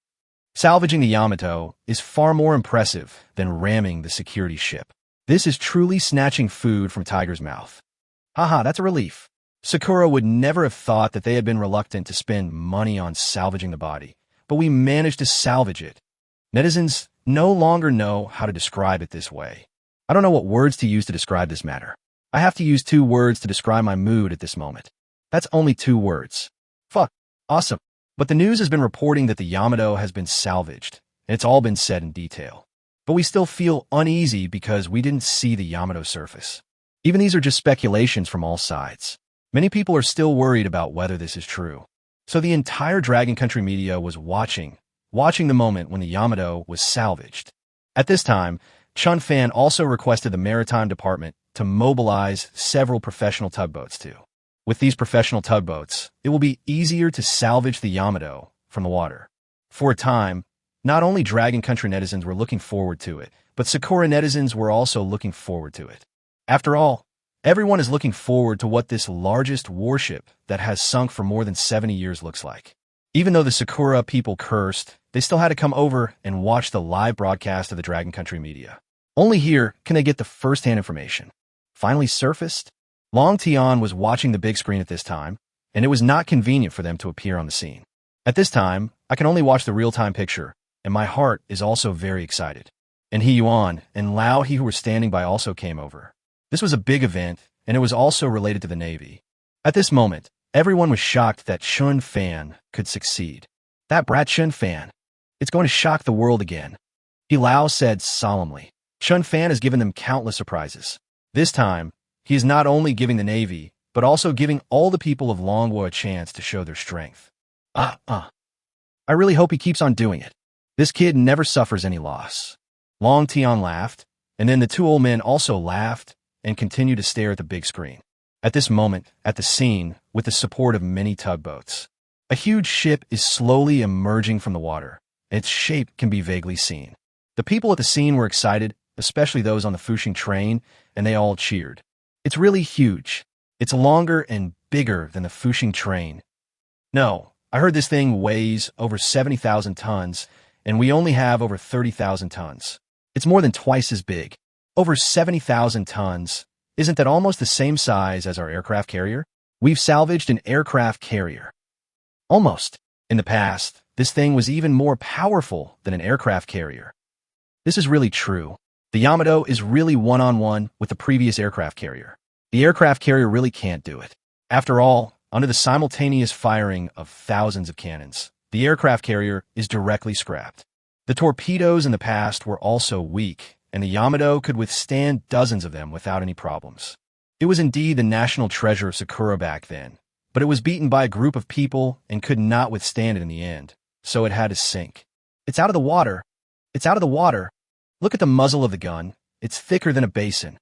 Salvaging the Yamato is far more impressive than ramming the security ship. This is truly snatching food from Tiger's mouth. Haha, that's a relief. Sakura would never have thought that they had been reluctant to spend money on salvaging the body, but we managed to salvage it. Netizens no longer know how to describe it this way. I don't know what words to use to describe this matter. I have to use 2 words to describe my mood at this moment. That's only 2 words. Fuck. Awesome. But the news has been reporting that the Yamato has been salvaged, and it's all been said in detail. But we still feel uneasy because we didn't see the Yamato surface. Even these are just speculations from all sides. Many people are still worried about whether this is true. So the entire Dragon Country media was watching the moment when the Yamato was salvaged. At this time, Chen Fan also requested the Maritime Department to mobilize several professional tugboats too. With these professional tugboats, it will be easier to salvage the Yamato from the water. For a time, not only Dragon Country netizens were looking forward to it, but Sakura netizens were also looking forward to it. After all, everyone is looking forward to what this largest warship that has sunk for more than 70 years looks like. Even though the Sakura people cursed, they still had to come over and watch the live broadcast of the Dragon Country media. Only here can they get the first-hand information. Finally surfaced? Long Tian was watching the big screen at this time, and it was not convenient for them to appear on the scene. At this time, I can only watch the real-time picture, and my heart is also very excited. And He Yuan and Lao He who were standing by also came over. This was a big event, and it was also related to the Navy. At this moment, everyone was shocked that Chen Fan could succeed. That brat Chen Fan. It's going to shock the world again. He Lao said solemnly. Chen Fan has given them countless surprises. This time, he is not only giving the Navy, but also giving all the people of Longwa a chance to show their strength. I really hope he keeps on doing it. This kid never suffers any loss. Long Tian laughed, and then the two old men also laughed and continued to stare at the big screen. At this moment, at the scene, with the support of many tugboats, a huge ship is slowly emerging from the water. Its shape can be vaguely seen. The people at the scene were excited, especially those on the Fuxing train, and they all cheered. It's really huge. It's longer and bigger than the Fuxing train. No, I heard this thing weighs over 70,000 tons, and we only have over 30,000 tons. It's more than twice as big. Over 70,000 tons. Isn't that almost the same size as our aircraft carrier? We've salvaged an aircraft carrier. Almost. In the past, this thing was even more powerful than an aircraft carrier. This is really true. The Yamato is really one-on-one with the previous aircraft carrier. The aircraft carrier really can't do it. After all, under the simultaneous firing of thousands of cannons, the aircraft carrier is directly scrapped. The torpedoes in the past were also weak, and the Yamato could withstand dozens of them without any problems. It was indeed the national treasure of Sakura back then, but it was beaten by a group of people and could not withstand it in the end, so it had to sink. It's out of the water. It's out of the water. Look at the muzzle of the gun. It's thicker than a basin.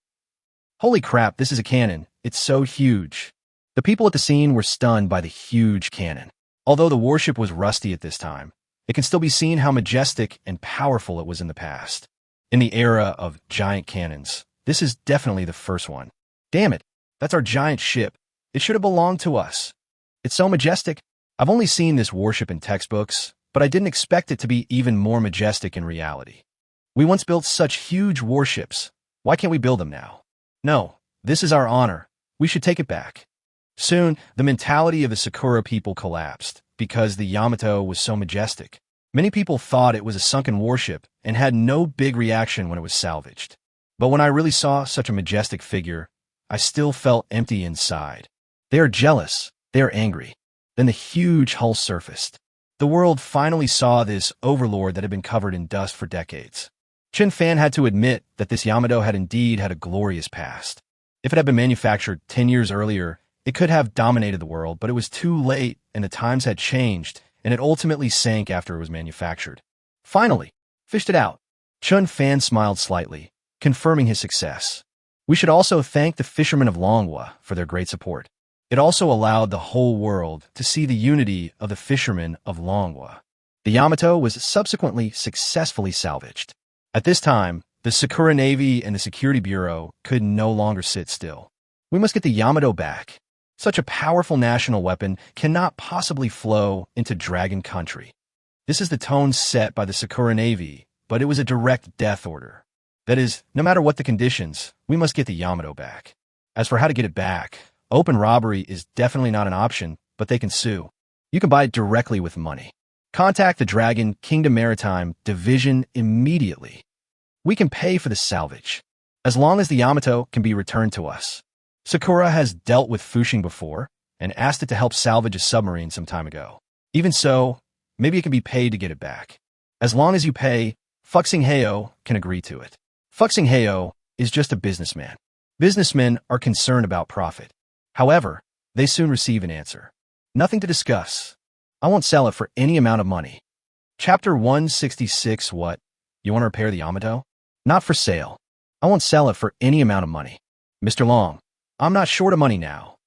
Holy crap, this is a cannon. It's so huge. The people at the scene were stunned by the huge cannon. Although the warship was rusty at this time, it can still be seen how majestic and powerful it was in the past. In the era of giant cannons, this is definitely the first one. Damn it, that's our giant ship. It should have belonged to us. It's so majestic. I've only seen this warship in textbooks, but I didn't expect it to be even more majestic in reality. We once built such huge warships. Why can't we build them now? No, this is our honor. We should take it back. Soon, the mentality of the Sakura people collapsed because the Yamato was so majestic. Many people thought it was a sunken warship and had no big reaction when it was salvaged. But when I really saw such a majestic figure, I still felt empty inside. They are jealous. They are angry. Then the huge hull surfaced. The world finally saw this overlord that had been covered in dust for decades. Chen Fan had to admit that this Yamato had indeed had a glorious past. If it had been manufactured 10 years earlier, it could have dominated the world, but it was too late and the times had changed, and it ultimately sank after it was manufactured. Finally, fished it out. Chen Fan smiled slightly, confirming his success. We should also thank the fishermen of Longwa for their great support. It also allowed the whole world to see the unity of the fishermen of Longwa. The Yamato was subsequently successfully salvaged. At this time, the Sakura Navy and the Security Bureau could no longer sit still. We must get the Yamato back. Such a powerful national weapon cannot possibly flow into Dragon Country. This is the tone set by the Sakura Navy, but it was a direct death order. That is, no matter what the conditions, we must get the Yamato back. As for how to get it back, open robbery is definitely not an option, but they can sue. You can buy it directly with money. Contact the Dragon Kingdom Maritime Division immediately. We can pay for the salvage, as long as the Yamato can be returned to us. Sakura has dealt with Fuxing before and asked it to help salvage a submarine some time ago. Even so, maybe it can be paid to get it back. As long as you pay, Fuxing Heyo can agree to it. Fuxing Heyo is just a businessman. Businessmen are concerned about profit. However, They soon receive an answer. Nothing to discuss. I won't sell it for any amount of money. Chapter 166. What? You want to repair the Yamato? Not for sale. I won't sell it for any amount of money. Mr. Long, I'm not short of money now.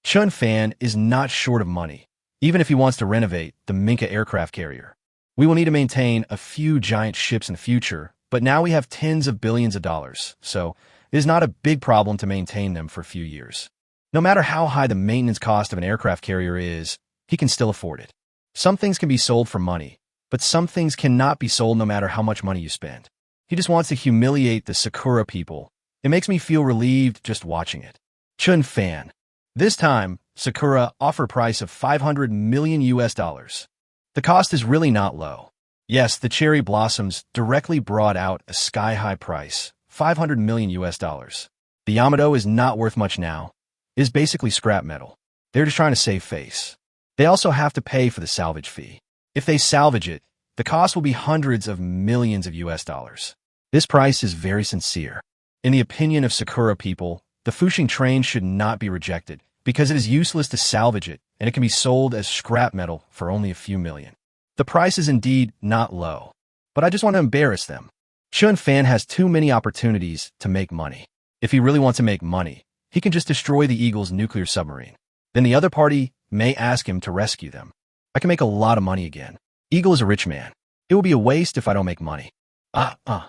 Chen Fan is not short of money, even if he wants to renovate the Minka aircraft carrier. We will need to maintain a few giant ships in the future, but now we have tens of billions of dollars, so it is not a big problem to maintain them for a few years. No matter how high the maintenance cost of an aircraft carrier is, he can still afford it. Some things can be sold for money, but some things cannot be sold no matter how much money you spend. He just wants to humiliate the Sakura people. It makes me feel relieved just watching it. Chen Fan. This time, Sakura offer price of $500 million US. The cost is really not low. Yes, the cherry blossoms directly brought out a sky-high price, $500 million US. The Yamato is not worth much now. It is basically scrap metal. They're just trying to save face. They also have to pay for the salvage fee. If they salvage it, the cost will be hundreds of millions of US dollars. This price is very sincere. In the opinion of Sakura people, the Fuxing train should not be rejected because it is useless to salvage it and it can be sold as scrap metal for only a few million. The price is indeed not low, but I just want to embarrass them. Chen Fan has too many opportunities to make money. If he really wants to make money, he can just destroy the Eagle's nuclear submarine. Then the other party may ask him to rescue them. I can make a lot of money again. Eagle is a rich man. It will be a waste if I don't make money. I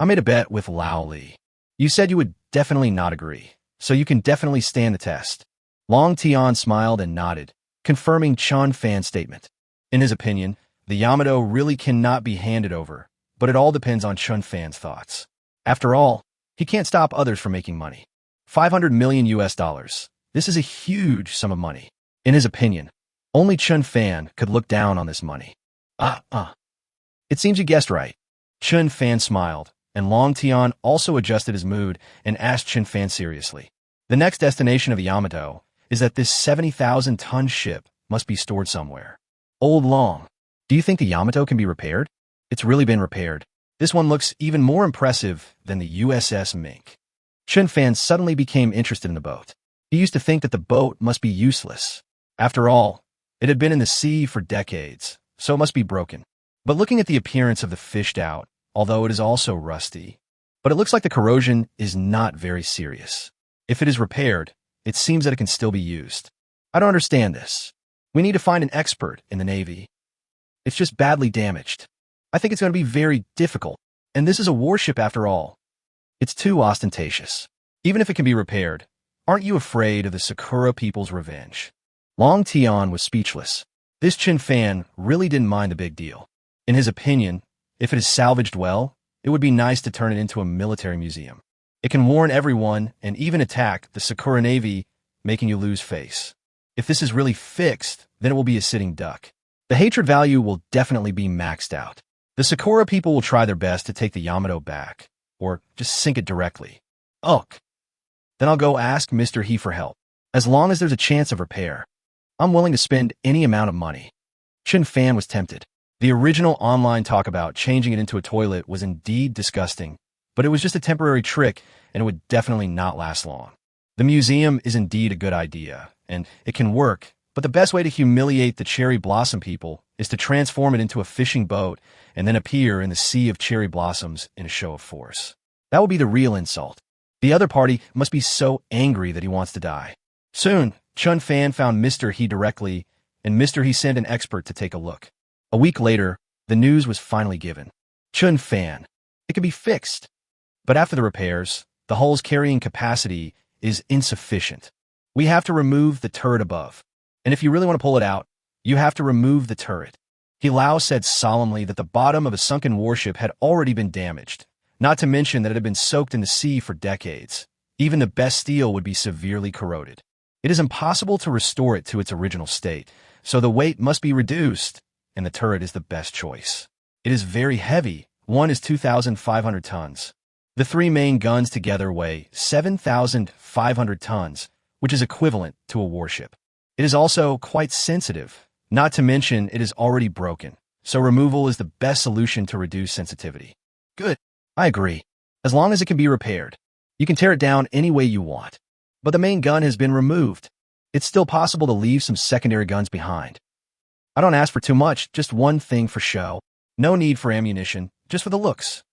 made a bet with Lao Li. You said you would definitely not agree, so you can definitely stand the test. Long Tian smiled and nodded, confirming Chen Fan's statement. In his opinion, the Yamato really cannot be handed over, but it all depends on Chen Fan's thoughts. After all, he can't stop others from making money. $500 million US. This is a huge sum of money. In his opinion, only Chen Fan could look down on this money. It seems you guessed right. Chen Fan smiled, and Long Tian also adjusted his mood and asked Chen Fan seriously. The next destination of the Yamato is that this 70,000-ton ship must be stored somewhere. Old Long, do you think the Yamato can be repaired? It's really been repaired. This one looks even more impressive than the USS Mink. Chen Fan suddenly became interested in the boat. He used to think that the boat must be useless. After all, it had been in the sea for decades, so it must be broken. But looking at the appearance of the fished out, although it is also rusty, but it looks like the corrosion is not very serious. If it is repaired, it seems that it can still be used. I don't understand this. We need to find an expert in the Navy. It's just badly damaged. I think it's going to be very difficult, and this is a warship after all. It's too ostentatious. Even if it can be repaired, aren't you afraid of the Sakura people's revenge? Long Tian was speechless. This Chen Fan really didn't mind the big deal. In his opinion, if it is salvaged well, it would be nice to turn it into a military museum. It can warn everyone and even attack the Sakura Navy, making you lose face. If this is really fixed, then it will be a sitting duck. The hatred value will definitely be maxed out. The Sakura people will try their best to take the Yamato back, or just sink it directly. Ugh. Then I'll go ask Mr. He for help. As long as there's a chance of repair, I'm willing to spend any amount of money. Chen Fan was tempted. The original online talk about changing it into a toilet was indeed disgusting, but it was just a temporary trick, and it would definitely not last long. The museum is indeed a good idea, and it can work, but the best way to humiliate the cherry blossom people is to transform it into a fishing boat and then appear in the sea of cherry blossoms in a show of force. That will be the real insult. The other party must be so angry that he wants to die. Soon, Chen Fan found Mr. He directly, and Mr. He sent an expert to take a look. A week later, the news was finally given. Chen Fan, it can be fixed. But after the repairs, the hull's carrying capacity is insufficient. We have to remove the turret above. And if you really want to pull it out, you have to remove the turret. He Lao said solemnly that the bottom of a sunken warship had already been damaged, not to mention that it had been soaked in the sea for decades. Even the best steel would be severely corroded. It is impossible to restore it to its original state, so the weight must be reduced, and the turret is the best choice. It is very heavy. One is 2,500 tons. The three main guns together weigh 7,500 tons, which is equivalent to a warship. It is also quite sensitive, not to mention it is already broken, so removal is the best solution to reduce sensitivity. Good. I agree. As long as it can be repaired. You can tear it down any way you want. But the main gun has been removed. it's still possible to leave some secondary guns behind. I don't ask for too much, just one thing for show. No need for ammunition, just for the looks.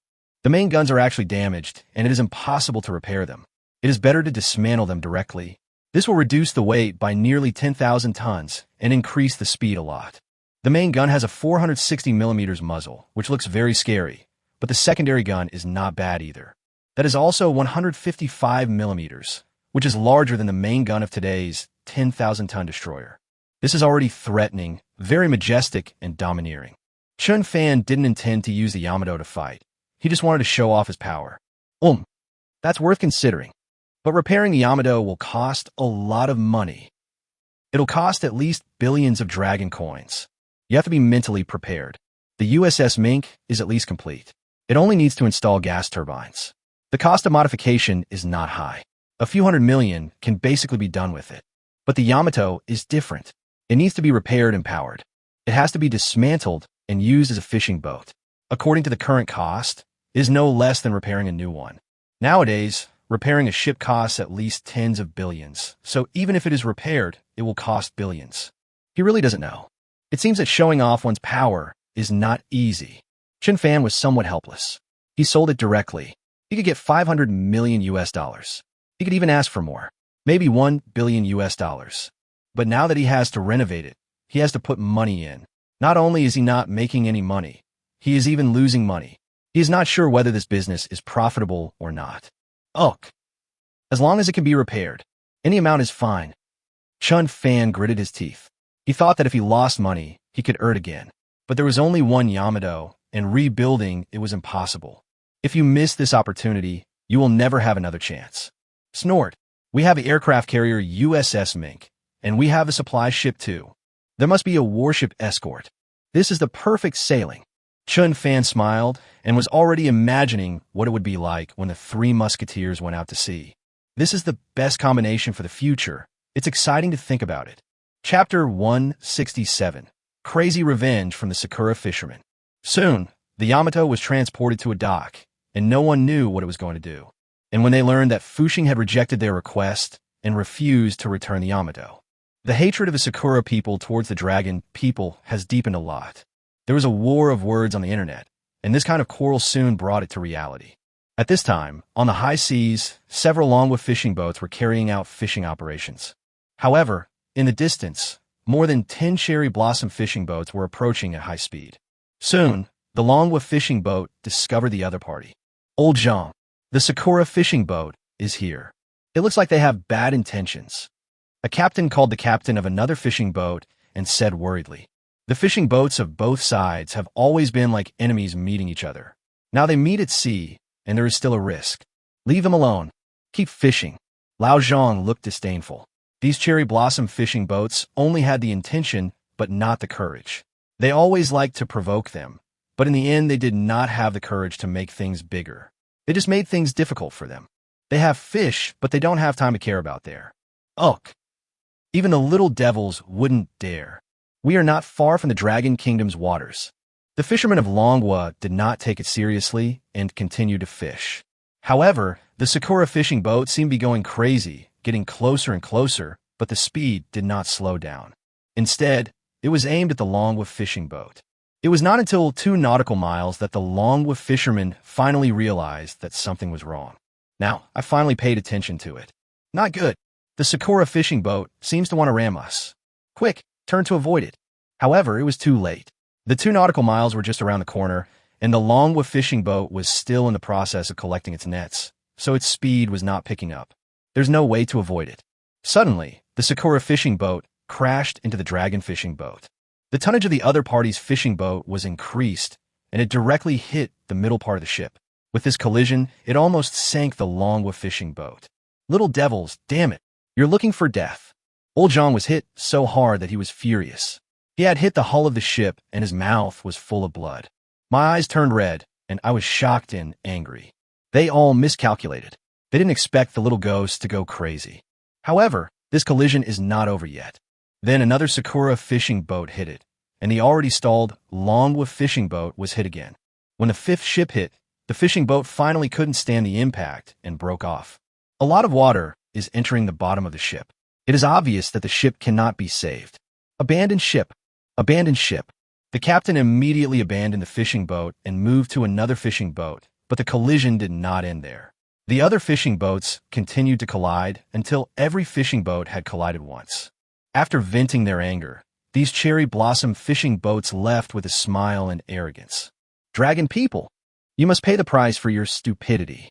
The main guns are actually damaged, and it is impossible to repair them. It is better to dismantle them directly. This will reduce the weight by nearly 10,000 tons and increase the speed a lot. The main gun has a 460mm muzzle, which looks very scary, but the secondary gun is not bad either. That is also 155mm, which is larger than the main gun of today's 10,000-ton destroyer. This is already threatening, very majestic, and domineering. Chen Fan didn't intend to use the Yamato to fight. He just wanted to show off his power. That's worth considering. But repairing the Yamato will cost a lot of money. It'll cost at least billions of dragon coins. You have to be mentally prepared. The USS Mink is at least complete. It only needs to install gas turbines. The cost of modification is not high. A few hundred million can basically be done with it. But the Yamato is different. It needs to be repaired and powered. It has to be dismantled and used as a fishing boat. According to the current cost, it is no less than repairing a new one. Nowadays, repairing a ship costs at least tens of billions, so even if it is repaired, it will cost billions. He really doesn't know. It seems that showing off one's power is not easy. Chen Fan was somewhat helpless. He sold it directly. He could get 500 million US dollars. He could even ask for more, maybe 1 billion US dollars. But now that he has to renovate it, he has to put money in. Not only is he not making any money, he is even losing money. He is not sure whether this business is profitable or not. As long as it can be repaired, any amount is fine. Chen Fan gritted his teeth. He thought that if he lost money, he could earn again. But there was only one Yamato, and rebuilding it was impossible. If you miss this opportunity, you will never have another chance. Snort. We have the aircraft carrier USS Mink, and we have a supply ship too. There must be a warship escort. This is the perfect sailing. Chen Fan smiled and was already imagining what it would be like when the three musketeers went out to sea. This is the best combination for the future. It's exciting to think about it. Chapter 167. Crazy Revenge from the Sakura Fisherman. Soon, the Yamato was transported to a dock, and no one knew what it was going to do. And when they learned that Fushing had rejected their request and refused to return the Yamato, the hatred of the Sakura people towards the dragon people has deepened a lot. There was a war of words on the internet, and this kind of quarrel soon brought it to reality. At this time, on the high seas, several manhwa fishing boats were carrying out fishing operations. However, in the distance, more than 10 cherry blossom fishing boats were approaching at high speed. Soon, the manhwa fishing boat discovered the other party. Old Zhang, the Sakura fishing boat, is here. It looks like they have bad intentions. A captain called the captain of another fishing boat and said worriedly, "The fishing boats of both sides have always been like enemies meeting each other. Now they meet at sea, and there is still a risk. Leave them alone. Keep fishing." Lao Zhang looked disdainful. These cherry blossom fishing boats only had the intention, but not the courage. They always liked to provoke them, but in the end they did not have the courage to make things bigger. They just made things difficult for them. They have fish, but they don't have time to care about their. Even the little devils wouldn't dare. We are not far from the Dragon Kingdom's waters. The fishermen of Longwa did not take it seriously and continued to fish. However, the Sakura fishing boat seemed to be going crazy, getting closer and closer, but the speed did not slow down. Instead, it was aimed at the Longwa fishing boat. It was not until 2 nautical miles that the Longwa fishermen finally realized that something was wrong. Now, I finally paid attention to it. Not good. The Sakura fishing boat seems to want to ram us. Quick, turn to avoid it. However, it was too late. The 2 nautical miles were just around the corner, and the Longwa fishing boat was still in the process of collecting its nets, so its speed was not picking up. There's no way to avoid it. Suddenly, the Sakura fishing boat crashed into the dragon fishing boat. The tonnage of the other party's fishing boat was increased, and it directly hit the middle part of the ship. With this collision, it almost sank the Longwa fishing boat. Little devils, damn it, you're looking for death. Old Zhang was hit so hard that he was furious. He had hit the hull of the ship, and his mouth was full of blood. My eyes turned red, and I was shocked and angry. They all miscalculated. They didn't expect the little ghost to go crazy. However, this collision is not over yet. Then another Sakura fishing boat hit it, and the already stalled Longwa fishing boat was hit again. When the 5th ship hit, the fishing boat finally couldn't stand the impact and broke off. A lot of water is entering the bottom of the ship. It is obvious that the ship cannot be saved. Abandon ship. Abandon ship. The captain immediately abandoned the fishing boat and moved to another fishing boat, but the collision did not end there. The other fishing boats continued to collide until every fishing boat had collided once. After venting their anger, these cherry blossom fishing boats left with a smile and arrogance. Dragon people, you must pay the price for your stupidity.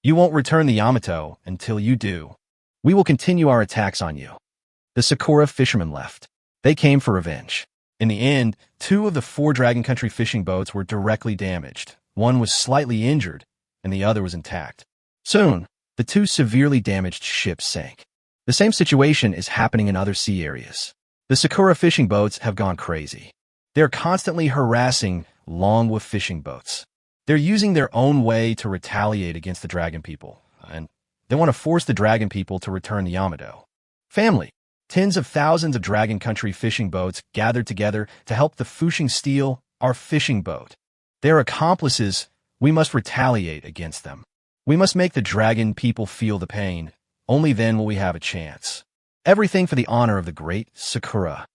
You won't return the Yamato until you do. We will continue our attacks on you. The Sakura fishermen left. They came for revenge. In the end, 2 of the 4 Dragon Country fishing boats were directly damaged. One was slightly injured, and the other was intact. Soon, the 2 severely damaged ships sank. The same situation is happening in other sea areas. The Sakura fishing boats have gone crazy. They're constantly harassing Longwa fishing boats. They're using their own way to retaliate against the Dragon people, and they want to force the Dragon people to return the Yamato. Family. Tens of thousands of Dragon Country fishing boats gathered together to help the Fushing steal our fishing boat. They're accomplices. We must retaliate against them. We must make the Dragon people feel the pain. Only then will we have a chance. Everything for the honor of the great Sakura.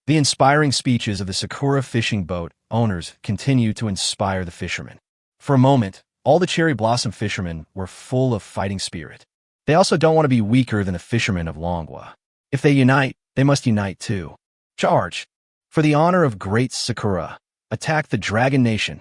The inspiring speeches of the Sakura fishing boat owners continue to inspire the fishermen. For a moment, all the cherry blossom fishermen were full of fighting spirit. They also don't want to be weaker than the fishermen of Longwa. If they unite, they must unite too. Charge! For the honor of great Sakura, attack the Dragon Nation.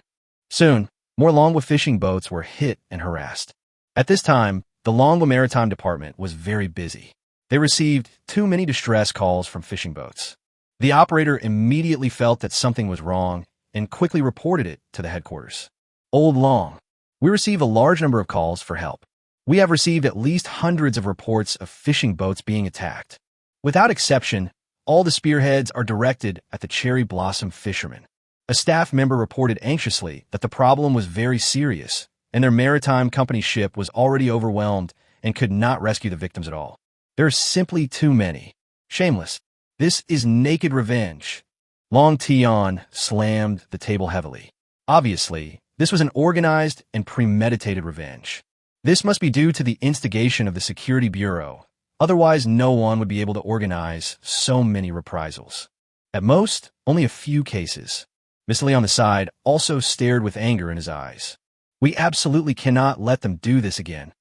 Soon, more Longwa fishing boats were hit and harassed. At this time, the Longwa Maritime Department was very busy. They received too many distress calls from fishing boats. The operator immediately felt that something was wrong and quickly reported it to the headquarters. Old Long, we receive a large number of calls for help. We have received at least hundreds of reports of fishing boats being attacked. Without exception, all the spearheads are directed at the cherry blossom fishermen. A staff member reported anxiously that the problem was very serious, and their maritime company ship was already overwhelmed and could not rescue the victims at all. There are simply too many. Shameless. This is naked revenge. Long Tian slammed the table heavily. Obviously, this was an organized and premeditated revenge. This must be due to the instigation of the Security Bureau. Otherwise, no one would be able to organize so many reprisals. At most, only a few cases. Mr. Lee on the side also stared with anger in his eyes. We absolutely cannot let them do this again.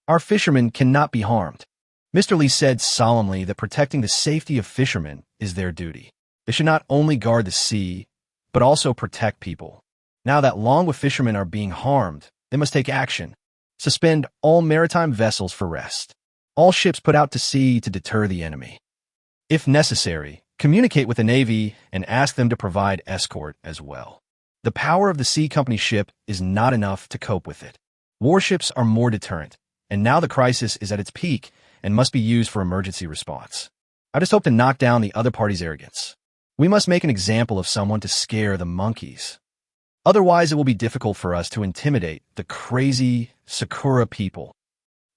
Our fishermen cannot be harmed. Mr. Lee said solemnly that protecting the safety of fishermen is their duty. They should not only guard the sea, but also protect people. Now that Longwa fishermen are being harmed, they must take action. Suspend all maritime vessels for rest. All ships put out to sea to deter the enemy. If necessary, communicate with the Navy and ask them to provide escort as well. The power of the sea company ship is not enough to cope with it. Warships are more deterrent, and now the crisis is at its peak and must be used for emergency response. I just hope to knock down the other party's arrogance. We must make an example of someone to scare the monkeys. Otherwise, it will be difficult for us to intimidate the crazy Sakura people.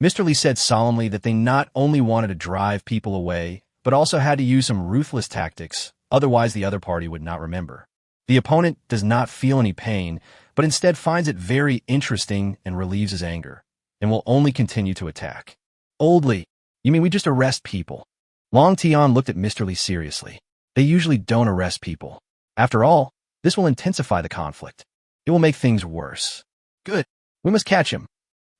Mr. Lee said solemnly that they not only wanted to drive people away, but also had to use some ruthless tactics, otherwise the other party would not remember. The opponent does not feel any pain, but instead finds it very interesting and relieves his anger, and will only continue to attack. Old Lee, you mean we just arrest people? Long Tian looked at Mr. Lee seriously. They usually don't arrest people. After all, this will intensify the conflict. It will make things worse. Good. We must catch him.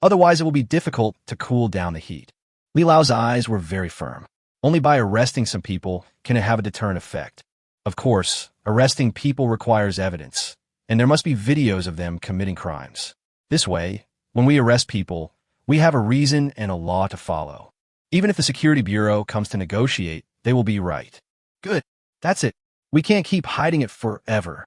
Otherwise, it will be difficult to cool down the heat. Li Lao's eyes were very firm. Only by arresting some people can it have a deterrent effect. Of course, arresting people requires evidence, and there must be videos of them committing crimes. This way, when we arrest people, we have a reason and a law to follow. Even if the Security Bureau comes to negotiate, they will be right. Good. That's it. We can't keep hiding it forever.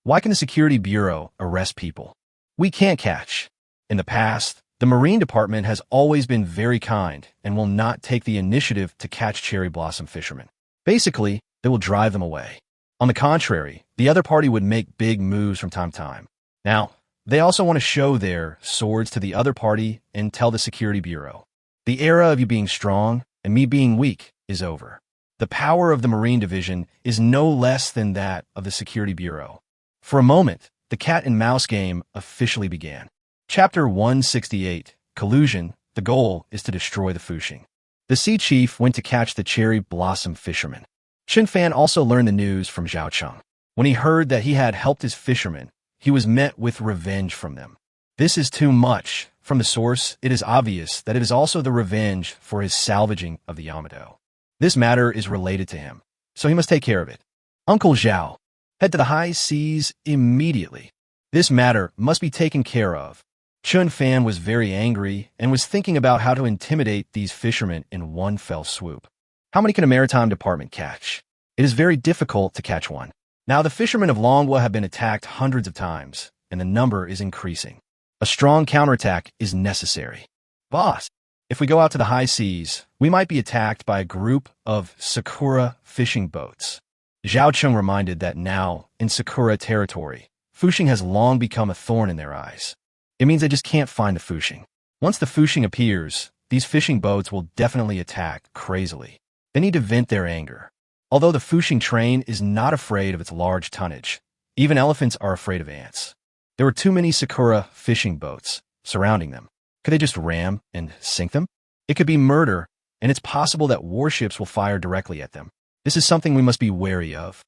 Why can the Security Bureau arrest people? We can't catch. In the past, the Marine Department has always been very kind and will not take the initiative to catch cherry blossom fishermen. Basically, they will drive them away. On the contrary, the other party would make big moves from time to time. Now, they also want to show their swords to the other party and tell the Security Bureau. The era of you being strong and me being weak is over. The power of the Marine Division is no less than that of the Security Bureau. For a moment, the cat and mouse game officially began. Chapter 168, Collusion. The goal is to destroy the Fushing. The sea chief went to catch the cherry blossom fisherman. Chen Fan also learned the news from Zhao Cheng. When he heard that he had helped his fishermen, he was met with revenge from them. This is too much. From the source, it is obvious that it is also the revenge for his salvaging of the Yamato. This matter is related to him, so he must take care of it. Uncle Zhao, head to the high seas immediately. This matter must be taken care of. Chen Fan was very angry and was thinking about how to intimidate these fishermen in one fell swoop. How many can a maritime department catch? It is very difficult to catch one. Now the fishermen of Longwa have been attacked hundreds of times, and the number is increasing. A strong counterattack is necessary. Boss, if we go out to the high seas, we might be attacked by a group of Sakura fishing boats. Zhao Cheng reminded that now, in Sakura territory, fishing has long become a thorn in their eyes. It means they just can't find the fishing. Once the fishing appears, these fishing boats will definitely attack crazily. They need to vent their anger. Although the fishing train is not afraid of its large tonnage, even elephants are afraid of ants. There were too many Sakura fishing boats surrounding them. Could they just ram and sink them? It could be murder, and it's possible that warships will fire directly at them. This is something we must be wary of.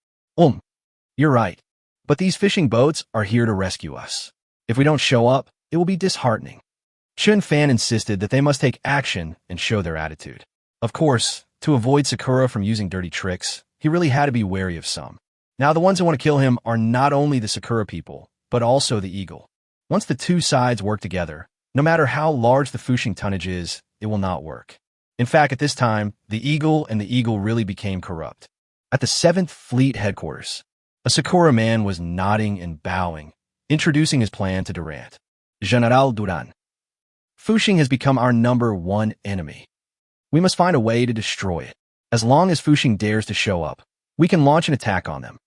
You're right. But these fishing boats are here to rescue us. If we don't show up, it will be disheartening. Chen Fan insisted that they must take action and show their attitude. Of course, to avoid Sakura from using dirty tricks, he really had to be wary of some. Now the ones who want to kill him are not only the Sakura people, but also the eagle. Once the two sides work together, no matter how large the fishing tonnage is, it will not work. In fact, at this time, the eagle really became corrupt. At the 7th Fleet headquarters, a Sakura man was nodding and bowing, introducing his plan to Durant. General Duran. Fishing has become our #1 enemy. We must find a way to destroy it. As long as Fishing dares to show up, we can launch an attack on them.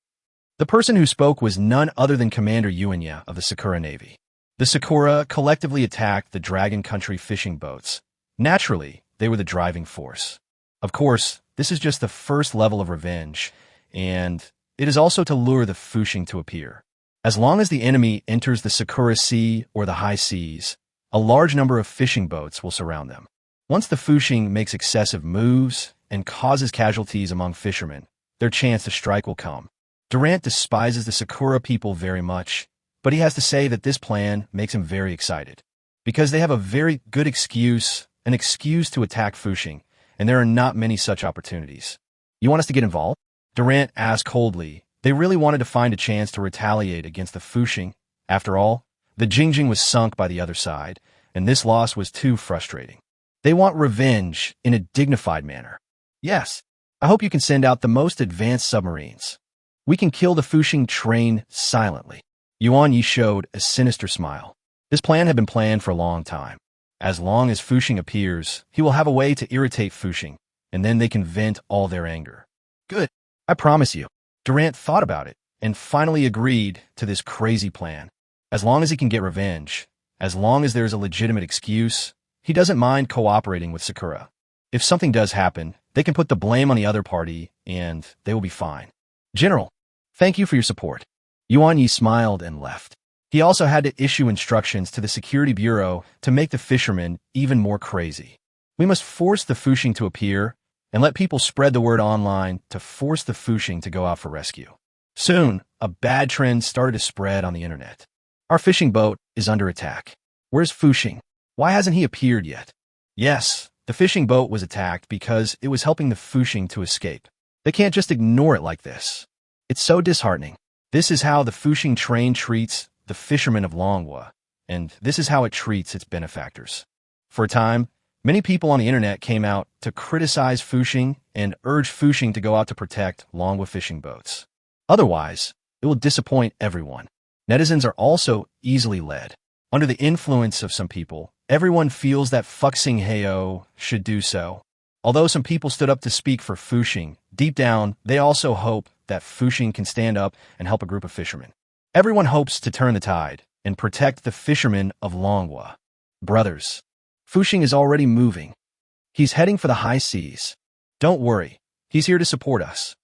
The person who spoke was none other than Commander Yuanya of the Sakura Navy. The Sakura collectively attacked the Dragon Country fishing boats. Naturally, they were the driving force. Of course, this is just the first level of revenge, and it is also to lure the Fishing to appear. As long as the enemy enters the Sakura Sea or the high seas, a large number of fishing boats will surround them. Once the Fishing makes excessive moves and causes casualties among fishermen, their chance to strike will come. Durant despises the Sakura people very much, but he has to say that this plan makes him very excited. Because they have a very good excuse, an excuse to attack Fishing, and there are not many such opportunities. You want us to get involved? Durant asked coldly. They really wanted to find a chance to retaliate against the Fishing. After all, the Jingjing was sunk by the other side, and this loss was too frustrating. They want revenge in a dignified manner. Yes, I hope you can send out the most advanced submarines. We can kill the Fishing train silently. Yuan Yi showed a sinister smile. This plan had been planned for a long time. As long as Fishing appears, he will have a way to irritate Fishing, and then they can vent all their anger. Good, I promise you. Durant thought about it and finally agreed to this crazy plan. As long as he can get revenge, as long as there is a legitimate excuse, he doesn't mind cooperating with Sakura. If something does happen, they can put the blame on the other party, and they will be fine. General, thank you for your support. Yuan Yi smiled and left. He also had to issue instructions to the Security Bureau to make the fishermen even more crazy. We must force the Fishing to appear and let people spread the word online to force the Fishing to go out for rescue. Soon, a bad trend started to spread on the internet. Our fishing boat is under attack. Where's Fishing? Why hasn't he appeared yet? Yes, the fishing boat was attacked because it was helping the Fishing to escape. They can't just ignore it like this. It's so disheartening. This is how the Fishing train treats the fishermen of Longwa, and this is how it treats its benefactors. For a time, many people on the internet came out to criticize Fishing and urge Fishing to go out to protect Longwa fishing boats. Otherwise, it will disappoint everyone. Netizens are also easily led. Under the influence of some people, everyone feels that Fuxing Heyo should do so. Although some people stood up to speak for Fishing, deep down, they also hope that Fishing can stand up and help a group of fishermen. Everyone hopes to turn the tide and protect the fishermen of Longwa. Brothers, Fishing is already moving. He's heading for the high seas. Don't worry, he's here to support us.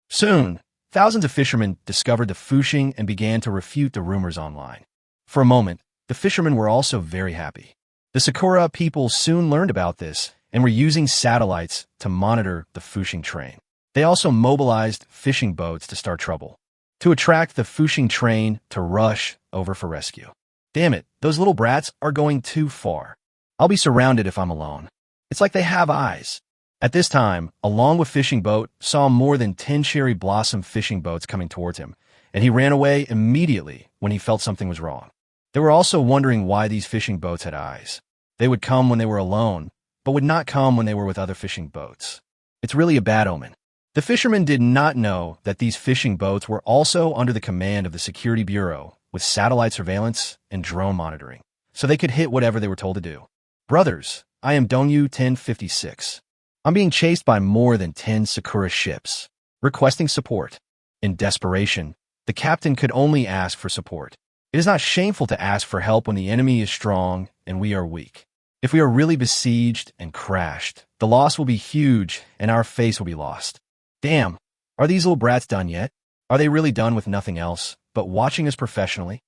Soon, thousands of fishermen discovered the Fishing and began to refute the rumors online. For a moment, the fishermen were also very happy. The Sakura people soon learned about this and were using satellites to monitor the Fushing train. They also mobilized fishing boats to start trouble, to attract the Fushing train to rush over for rescue. Damn it, those little brats are going too far. I'll be surrounded if I'm alone. It's like they have eyes. At this time, a Longwa fishing boat saw more than 10 cherry blossom fishing boats coming towards him, and he ran away immediately when he felt something was wrong. They were also wondering why these fishing boats had eyes. They would come when they were alone, but would not come when they were with other fishing boats. It's really a bad omen. The fishermen did not know that these fishing boats were also under the command of the Security Bureau with satellite surveillance and drone monitoring, so they could hit whatever they were told to do. Brothers, I am Dongyu 1056. I'm being chased by more than 10 Sakura ships, requesting support. In desperation, the captain could only ask for support. It is not shameful to ask for help when the enemy is strong and we are weak. If we are really besieged and crashed, the loss will be huge and our face will be lost. Damn, are these little brats done yet? Are they really done with nothing else but watching us professionally?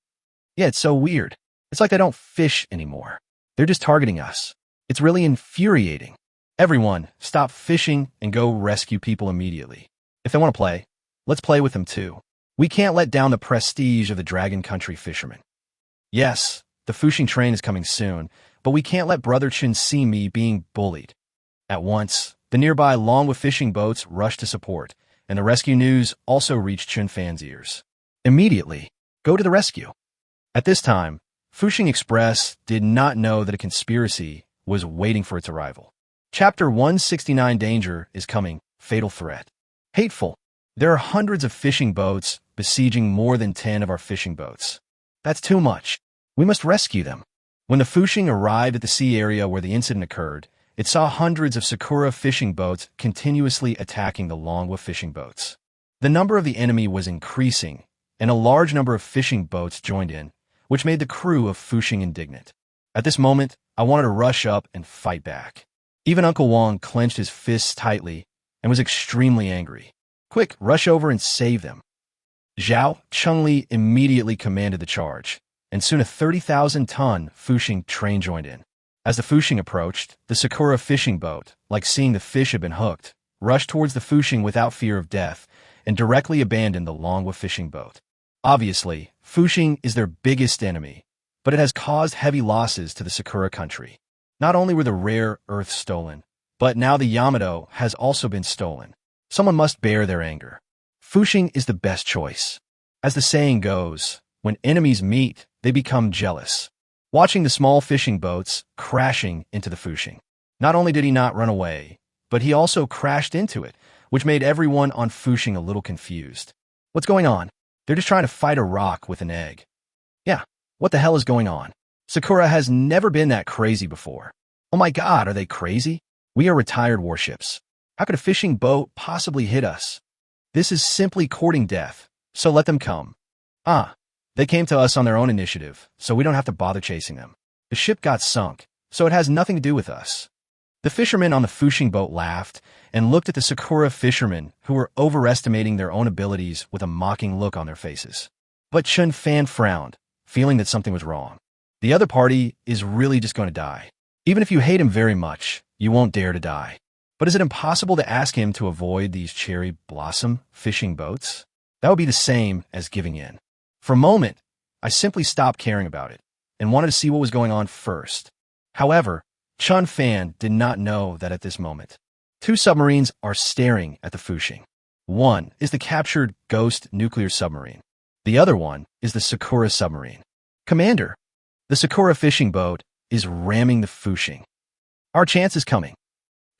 Yeah, it's so weird. It's like they don't fish anymore. They're just targeting us. It's really infuriating. Everyone, stop fishing and go rescue people immediately. If they want to play, let's play with them too. We can't let down the prestige of the Dragon Country fishermen. Yes, the Fushing train is coming soon, but we can't let Brother Chen see me being bullied. At once, the nearby Longwa fishing boats rushed to support, and the rescue news also reached Chen Fan's ears. Immediately, go to the rescue. At this time, Fushing Express did not know that a conspiracy was waiting for its arrival. Chapter 169 Danger is coming, Fatal Threat. Hateful. There are hundreds of fishing boats besieging more than 10 of our fishing boats. That's too much. We must rescue them. When the Fushing arrived at the sea area where the incident occurred, it saw hundreds of Sakura fishing boats continuously attacking the Longwa fishing boats. The number of the enemy was increasing, and a large number of fishing boats joined in, which made the crew of Fushing indignant. At this moment, I wanted to rush up and fight back. Even Uncle Wong clenched his fists tightly and was extremely angry. Quick, rush over and save them. Zhao Chengli immediately commanded the charge, and soon a 30,000-ton Fushing train joined in. As the Fushing approached, the Sakura fishing boat, like seeing the fish had been hooked, rushed towards the Fushing without fear of death and directly abandoned the Longwa fishing boat. Obviously, Fushing is their biggest enemy, but it has caused heavy losses to the Sakura country. Not only were the rare earths stolen, but now the Yamato has also been stolen. Someone must bear their anger. Fushing is the best choice. As the saying goes, when enemies meet, they become jealous. Watching the small fishing boats crashing into the Fushing. Not only did he not run away, but he also crashed into it, which made everyone on Fushing a little confused. What's going on? They're just trying to fight a rock with an egg. Yeah, what the hell is going on? Sakura has never been that crazy before. Oh my god, are they crazy? We are retired warships. How could a fishing boat possibly hit us? This is simply courting death, so let them come. They came to us on their own initiative, so we don't have to bother chasing them. The ship got sunk, so it has nothing to do with us. The fishermen on the Fushing boat laughed and looked at the Sakura fishermen who were overestimating their own abilities with a mocking look on their faces. But Chen Fan frowned, feeling that something was wrong. The other party is really just going to die. Even if you hate him very much, you won't dare to die. But is it impossible to ask him to avoid these cherry blossom fishing boats? That would be the same as giving in. For a moment, I simply stopped caring about it and wanted to see what was going on first. However, Chen Fan did not know that at this moment, two submarines are staring at the Fushing. One is the captured Ghost nuclear submarine. The other one is the Sakura submarine. Commander, the Sakura fishing boat is ramming the Fushing. Our chance is coming.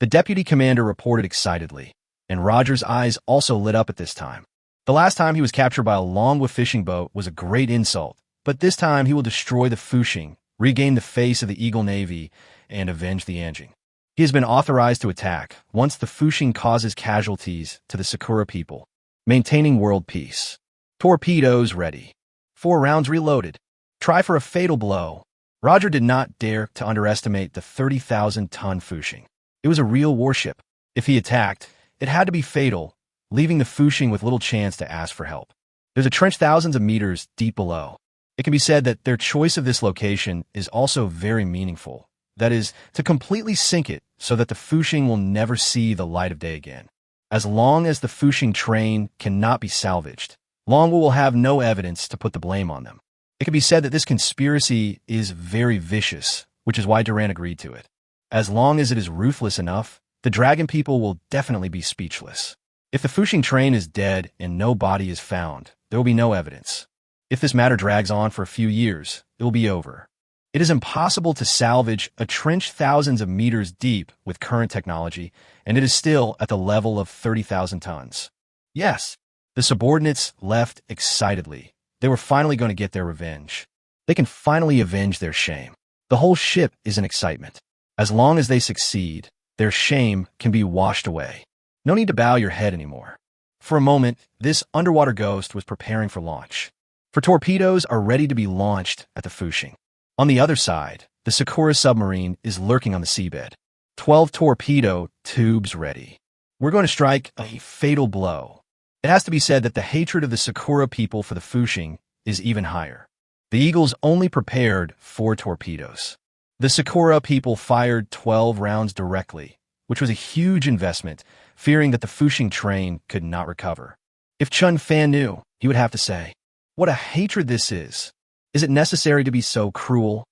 The deputy commander reported excitedly, and Roger's eyes also lit up at this time. The last time he was captured by a Longwa fishing boat was a great insult, but this time he will destroy the Fushing, regain the face of the Eagle Navy, and avenge the Anjing. He has been authorized to attack once the Fushing causes casualties to the Sakura people, maintaining world peace. Torpedoes ready. 4 rounds reloaded. Try for a fatal blow. Roger did not dare to underestimate the 30,000-ton Fushing. It was a real warship. If he attacked, it had to be fatal, leaving the Fushing with little chance to ask for help. There's a trench thousands of meters deep below. It can be said that their choice of this location is also very meaningful. That is, to completely sink it so that the Fuxing will never see the light of day again. As long as the Fuxing train cannot be salvaged, Longwu will have no evidence to put the blame on them. It can be said that this conspiracy is very vicious, which is why Duran agreed to it. As long as it is ruthless enough, the dragon people will definitely be speechless. If the Fuxing train is dead and no body is found, there will be no evidence. If this matter drags on for a few years, it will be over. It is impossible to salvage a trench thousands of meters deep with current technology, and it is still at the level of 30,000 tons. Yes, the subordinates left excitedly. They were finally going to get their revenge. They can finally avenge their shame. The whole ship is in excitement. As long as they succeed, their shame can be washed away. No need to bow your head anymore. For a moment, this underwater ghost was preparing for launch. For torpedoes are ready to be launched at the Fuxing. On the other side, the Sakura submarine is lurking on the seabed. 12 torpedo tubes ready. We're going to strike a fatal blow. It has to be said that the hatred of the Sakura people for the Fuxing is even higher. The Eagles only prepared 4 torpedoes. The Sakura people fired 12 rounds directly, which was a huge investment, fearing that the Fuxing train could not recover. If Chen Fan knew, he would have to say, "What a hatred this is! Is it necessary to be so cruel?"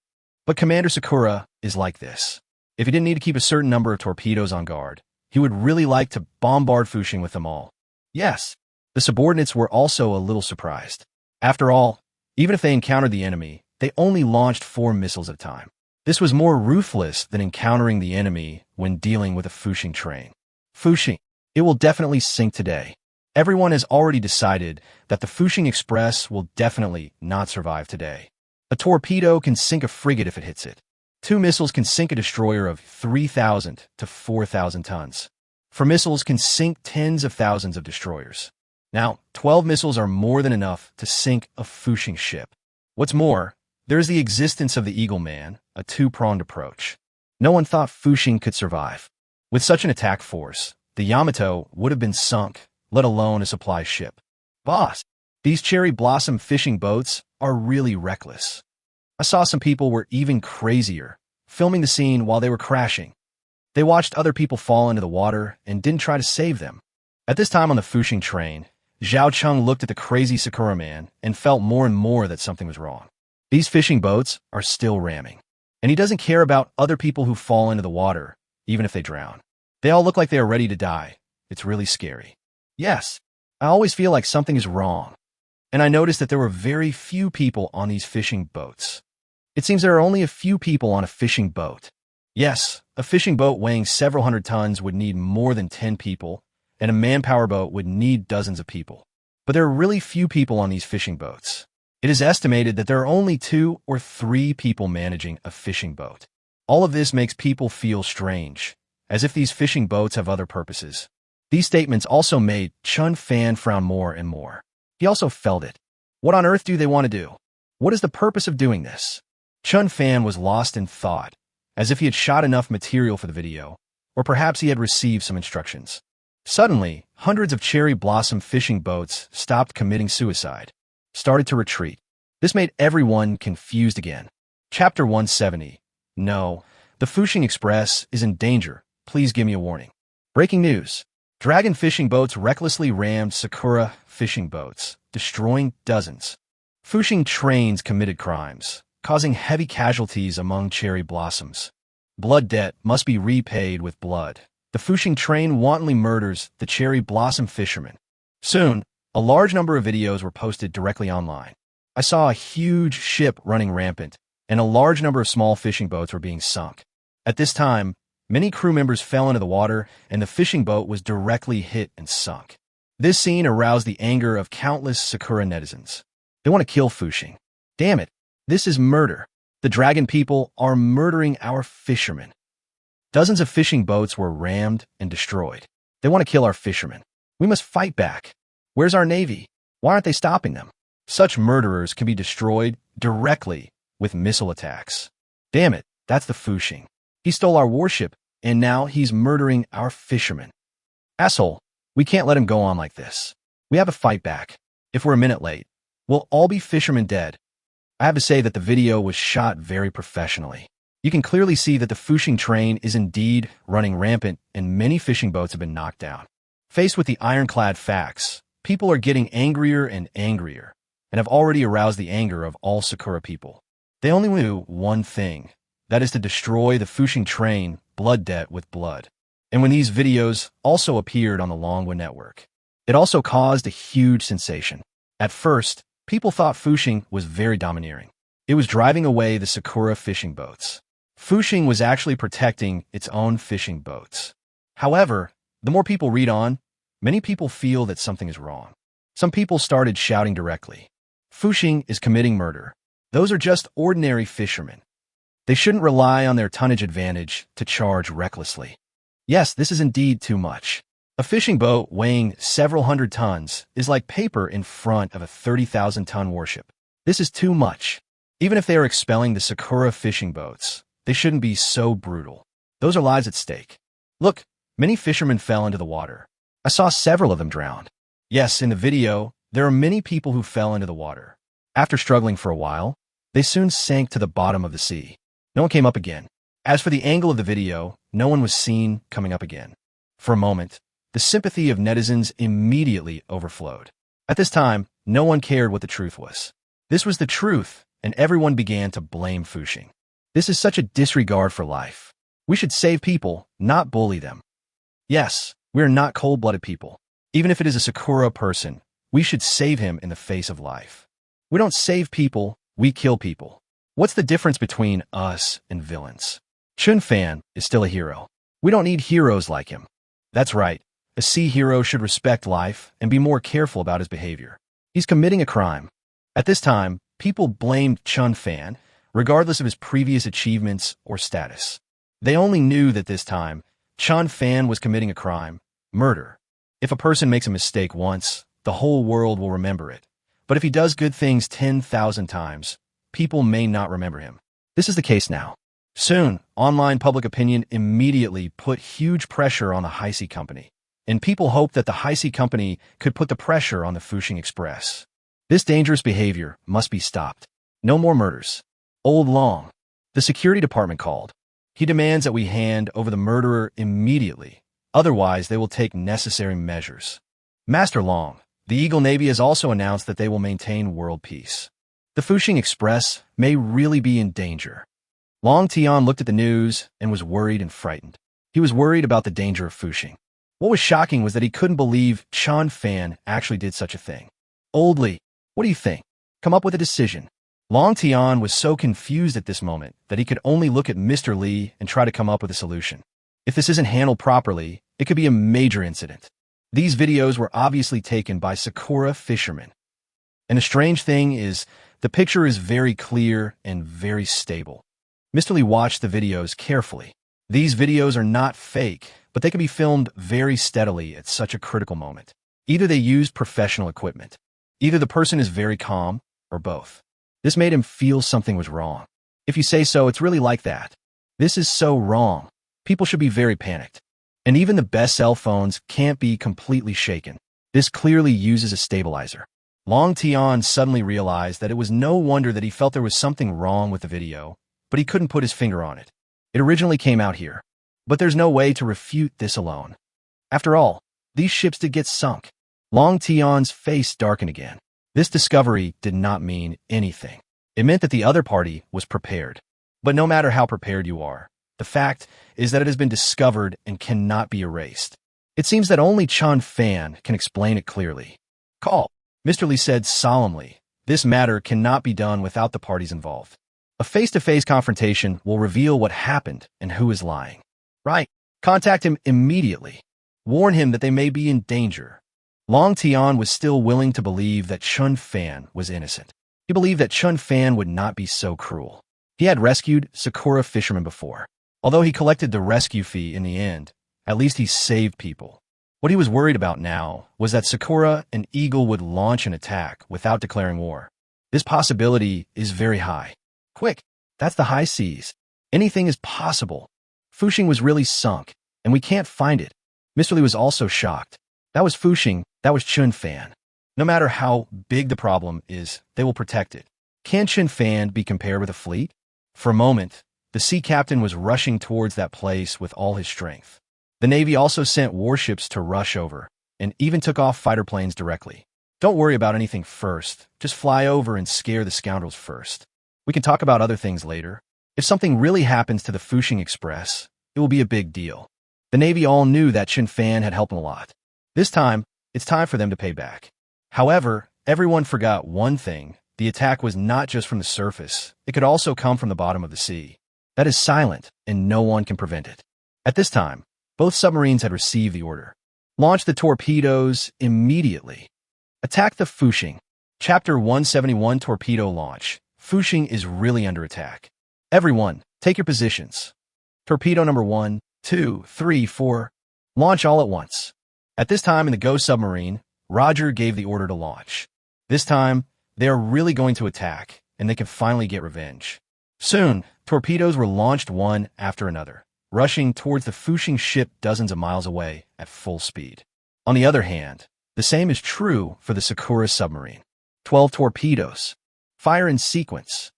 But Commander Sakura is like this. If he didn't need to keep a certain number of torpedoes on guard, he would really like to bombard Fuxing with them all. Yes, the subordinates were also a little surprised. After all, even if they encountered the enemy, they only launched 4 missiles at a time. This was more ruthless than encountering the enemy when dealing with a Fuxing train. Fuxing, it will definitely sink today. Everyone has already decided that the Fuxing Express will definitely not survive today. A torpedo can sink a frigate if it hits it. 2 missiles can sink a destroyer of 3,000 to 4,000 tons. 4 missiles can sink tens of thousands of destroyers. Now, 12 missiles are more than enough to sink a Fuxing ship. What's more, there is the existence of the Eagle Man, a 2-pronged approach. No one thought Fuxing could survive. With such an attack force, the Yamato would have been sunk, let alone a supply ship. Boss, these cherry blossom fishing boats are really reckless. I saw some people were even crazier, filming the scene while they were crashing. They watched other people fall into the water and didn't try to save them. At this time on the Fuxing train, Zhao Cheng looked at the crazy Sakura man and felt more and more that something was wrong. These fishing boats are still ramming, and he doesn't care about other people who fall into the water, even if they drown. They all look like they are ready to die. It's really scary. Yes, I always feel like something is wrong. And I noticed that there were very few people on these fishing boats. It seems there are only a few people on a fishing boat. Yes, a fishing boat weighing several hundred tons would need more than 10 people, and a manpower boat would need dozens of people. But there are really few people on these fishing boats. It is estimated that there are only 2 or 3 people managing a fishing boat. All of this makes people feel strange, as if these fishing boats have other purposes. These statements also made Chen Fan frown more and more. He also felt it. What on earth do they want to do? What is the purpose of doing this? Chen Fan was lost in thought, as if he had shot enough material for the video, or perhaps he had received some instructions. Suddenly, hundreds of cherry blossom fishing boats stopped committing suicide, started to retreat. This made everyone confused again. Chapter 170. No, the Fuxing Express is in danger. Please give me a warning. Breaking news. Dragon fishing boats recklessly rammed Sakura fishing boats, destroying dozens. Fuxing trains committed crimes, causing heavy casualties among cherry blossoms. Blood debt must be repaid with blood. The Fuxing train wantonly murders the cherry blossom fishermen. Soon, a large number of videos were posted directly online. I saw a huge ship running rampant, and a large number of small fishing boats were being sunk. At this time, many crew members fell into the water, and the fishing boat was directly hit and sunk. This scene aroused the anger of countless Sakura netizens. They want to kill Fuxing. Damn it, this is murder. The dragon people are murdering our fishermen. Dozens of fishing boats were rammed and destroyed. They want to kill our fishermen. We must fight back. Where's our navy? Why aren't they stopping them? Such murderers can be destroyed directly with missile attacks. Damn it, that's the Fuxing. He stole our warship, and now he's murdering our fishermen. Asshole, we can't let him go on like this. We have to fight back. If we're a minute late, we'll all be fishermen dead. I have to say that the video was shot very professionally. You can clearly see that the fishing train is indeed running rampant and many fishing boats have been knocked down. Faced with the ironclad facts, people are getting angrier and angrier and have already aroused the anger of all Sakura people. They only knew one thing, that is to destroy the fishing train blood debt with blood. And when these videos also appeared on the manhwa network, it also caused a huge sensation. At first, people thought fishing was very domineering. It was driving away the Sakura fishing boats. Fishing was actually protecting its own fishing boats. However, the more people read on, many people feel that something is wrong. Some people started shouting directly, "Fishing is committing murder. Those are just ordinary fishermen. They shouldn't rely on their tonnage advantage to charge recklessly." Yes, this is indeed too much. A fishing boat weighing several hundred tons is like paper in front of a 30,000-ton warship. This is too much. Even if they are expelling the Sakura fishing boats, they shouldn't be so brutal. Those are lives at stake. Look, many fishermen fell into the water. I saw several of them drowned. Yes, in the video, there are many people who fell into the water. After struggling for a while, they soon sank to the bottom of the sea. No one came up again. As for the angle of the video, no one was seen coming up again. For a moment, the sympathy of netizens immediately overflowed. At this time, no one cared what the truth was. This was the truth, and everyone began to blame fishing. This is such a disregard for life. We should save people, not bully them. Yes, we are not cold-blooded people. Even if it is a Sakura person, we should save him in the face of life. We don't save people, we kill people. What's the difference between us and villains? Chen Fan is still a hero. We don't need heroes like him. That's right. A sea hero should respect life and be more careful about his behavior. He's committing a crime. At this time, people blamed Chen Fan, regardless of his previous achievements or status. They only knew that this time, Chen Fan was committing a crime, murder. If a person makes a mistake once, the whole world will remember it. But if he does good things 10,000 times, people may not remember him. This is the case now. Soon, online public opinion immediately put huge pressure on the Heisei Company, and people hoped that the Heisei Company could put the pressure on the Fushing Express. This dangerous behavior must be stopped. No more murders. Old Long, the security department called. He demands that we hand over the murderer immediately, otherwise they will take necessary measures. Master Long, the Eagle Navy has also announced that they will maintain world peace. The Fushing Express may really be in danger. Long Tian looked at the news and was worried and frightened. He was worried about the danger of Fushing. What was shocking was that he couldn't believe Chen Fan actually did such a thing. Old Li, what do you think? Come up with a decision. Long Tian was so confused at this moment that he could only look at Mr. Li and try to come up with a solution. If this isn't handled properly, it could be a major incident. These videos were obviously taken by Sakura fishermen. And the strange thing is, the picture is very clear and very stable. Mr. Li watched the videos carefully. These videos are not fake, but they can be filmed very steadily at such a critical moment. Either they used professional equipment, either the person is very calm, or both. This made him feel something was wrong. If you say so, it's really like that. This is so wrong. People should be very panicked. And even the best cell phones can't be completely shaken. This clearly uses a stabilizer. Long Tian suddenly realized that it was no wonder that he felt there was something wrong with the video, but he couldn't put his finger on it. It originally came out here. But there's no way to refute this alone. After all, these ships did get sunk. Long Tian's face darkened again. This discovery did not mean anything. It meant that the other party was prepared. But no matter how prepared you are, the fact is that it has been discovered and cannot be erased. It seems that only Chen Fan can explain it clearly. Call, Mr. Li said solemnly. This matter cannot be done without the parties involved. A face-to-face confrontation will reveal what happened and who is lying. Right. Contact him immediately. Warn him that they may be in danger. Long Tian was still willing to believe that Chen Fan was innocent. He believed that Chen Fan would not be so cruel. He had rescued Sakura fishermen before. Although he collected the rescue fee in the end, at least he saved people. What he was worried about now was that Sakura and Eagle would launch an attack without declaring war. This possibility is very high. Quick, that's the high seas. Anything is possible. Fushing was really sunk, and we can't find it. Mr. Li was also shocked. That was Fushing, that was Chen Fan. No matter how big the problem is, they will protect it. Can Chen Fan be compared with a fleet? For a moment, The sea captain was rushing towards that place with all his strength. The Navy also sent warships to rush over, and even took off fighter planes directly. Don't worry about anything first. Just fly over and scare the scoundrels first. We can talk about other things later. If something really happens to the Fuxing Express, it will be a big deal. The Navy all knew that Chen Fan had helped them a lot. This time, it's time for them to pay back. However, everyone forgot one thing. The attack was not just from the surface. It could also come from the bottom of the sea. That is silent, and no one can prevent it. At this time, both submarines had received the order. Launch the torpedoes immediately. Attack the Fuxing. Chapter 171 Torpedo Launch. Fuxing is really under attack. Everyone, take your positions. Torpedo number 1, 2, 3, 4. Launch all at once. At this time in the Go submarine, Roger gave the order to launch. This time, they are really going to attack, and they can finally get revenge. Soon, torpedoes were launched one after another, rushing towards the Fuxing ship dozens of miles away at full speed. On the other hand, the same is true for the Sakura submarine. 12 torpedoes. Fire in sequence.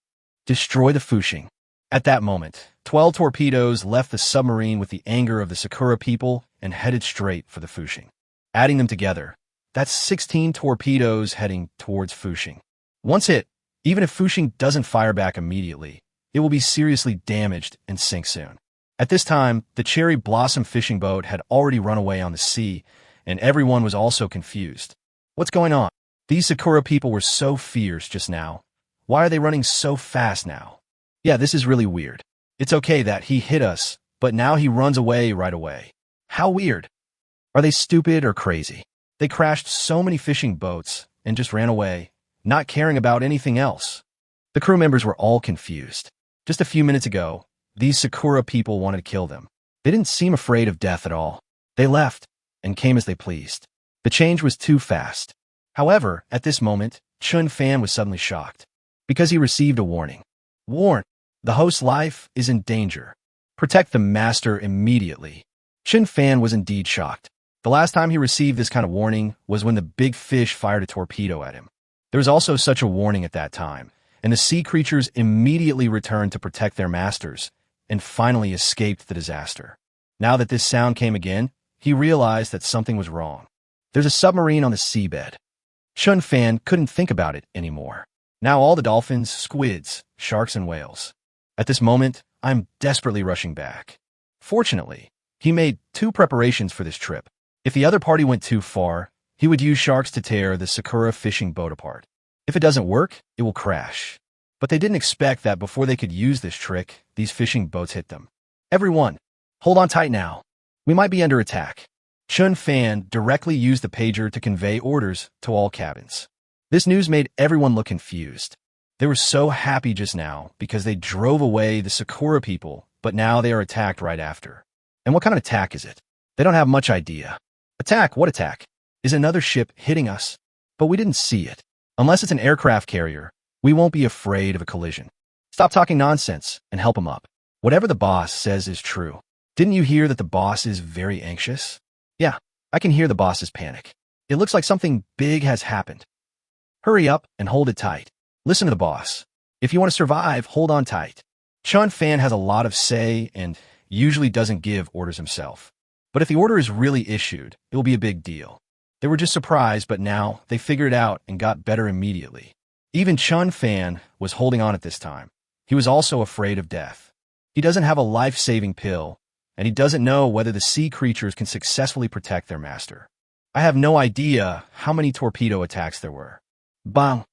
Destroy the Fuxing. At that moment, 12 torpedoes left the submarine with the anger of the Sakura people and headed straight for the Fuxing. Adding them together, that's 16 torpedoes heading towards Fuxing. Once hit, even if Fuxing doesn't fire back immediately, it will be seriously damaged and sink soon. At this time, the Cherry Blossom fishing boat had already run away on the sea, and everyone was also confused. What's going on? These Sakura people were so fierce just now. Why are they running so fast now? Yeah, this is really weird. It's okay that he hit us, but now he runs away right away. How weird. Are they stupid or crazy? They crashed so many fishing boats and just ran away, not caring about anything else. The crew members were all confused. Just a few minutes ago, these Sakura people wanted to kill them. They didn't seem afraid of death at all. They left and came as they pleased. The change was too fast. However, at this moment, Chen Fan was suddenly shocked because he received a warning. Warn, the host's life is in danger. Protect the master immediately. Chen Fan was indeed shocked. The last time he received this kind of warning was when the big fish fired a torpedo at him. There was also such a warning at that time, and the sea creatures immediately returned to protect their masters and finally escaped the disaster. Now that this sound came again, he realized that something was wrong. There's a submarine on the seabed. Chen Fan couldn't think about it anymore. Now all the dolphins, squids, sharks, and whales. At this moment, I'm desperately rushing back. Fortunately, he made 2 preparations for this trip. If the other party went too far, he would use sharks to tear the Sakura fishing boat apart. If it doesn't work, it will crash. But they didn't expect that before they could use this trick, these fishing boats hit them. Everyone, hold on tight now. We might be under attack. Chen Fan directly used the pager to convey orders to all cabins. This news made everyone look confused. They were so happy just now because they drove away the Sakura people, but now they are attacked right after. And what kind of attack is it? They don't have much idea. Attack? What attack? Is another ship hitting us? But we didn't see it. Unless it's an aircraft carrier, we won't be afraid of a collision. Stop talking nonsense and help him up. Whatever the boss says is true. Didn't you hear that the boss is very anxious? Yeah, I can hear the boss's panic. It looks like something big has happened. Hurry up and hold it tight. Listen to the boss. If you want to survive, hold on tight. Chen Fan has a lot of say and usually doesn't give orders himself. But if the order is really issued, it will be a big deal. They were just surprised, but now they figured it out and got better immediately. Even Chen Fan was holding on at this time. He was also afraid of death. He doesn't have a life-saving pill, and he doesn't know whether the sea creatures can successfully protect their master. I have no idea how many torpedo attacks there were. Bang!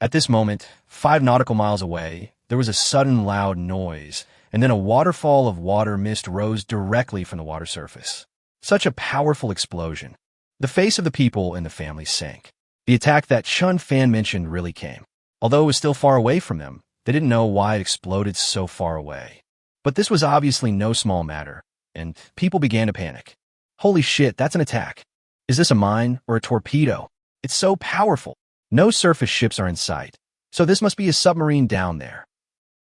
At this moment, 5 nautical miles away, there was a sudden loud noise, and then a waterfall of water mist rose directly from the water surface. Such a powerful explosion. The face of the people in the family sank. The attack that Chen Fan mentioned really came. Although it was still far away from them, they didn't know why it exploded so far away. But this was obviously no small matter, and people began to panic. Holy shit, that's an attack. Is this a mine or a torpedo? It's so powerful. No surface ships are in sight, so this must be a submarine down there.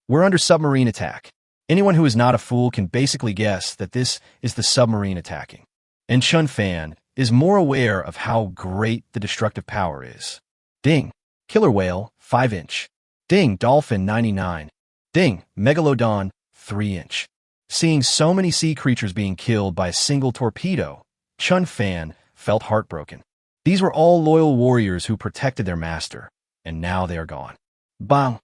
We're under submarine attack. Anyone who is not a fool can basically guess that this is the submarine attacking. And Chen Fan is more aware of how great the destructive power is. Ding, killer whale, 5-inch. Ding, dolphin, 99. Ding, megalodon, 3-inch. Seeing so many sea creatures being killed by a single torpedo, Chen Fan felt heartbroken. These were all loyal warriors who protected their master, and now they are gone. Bang!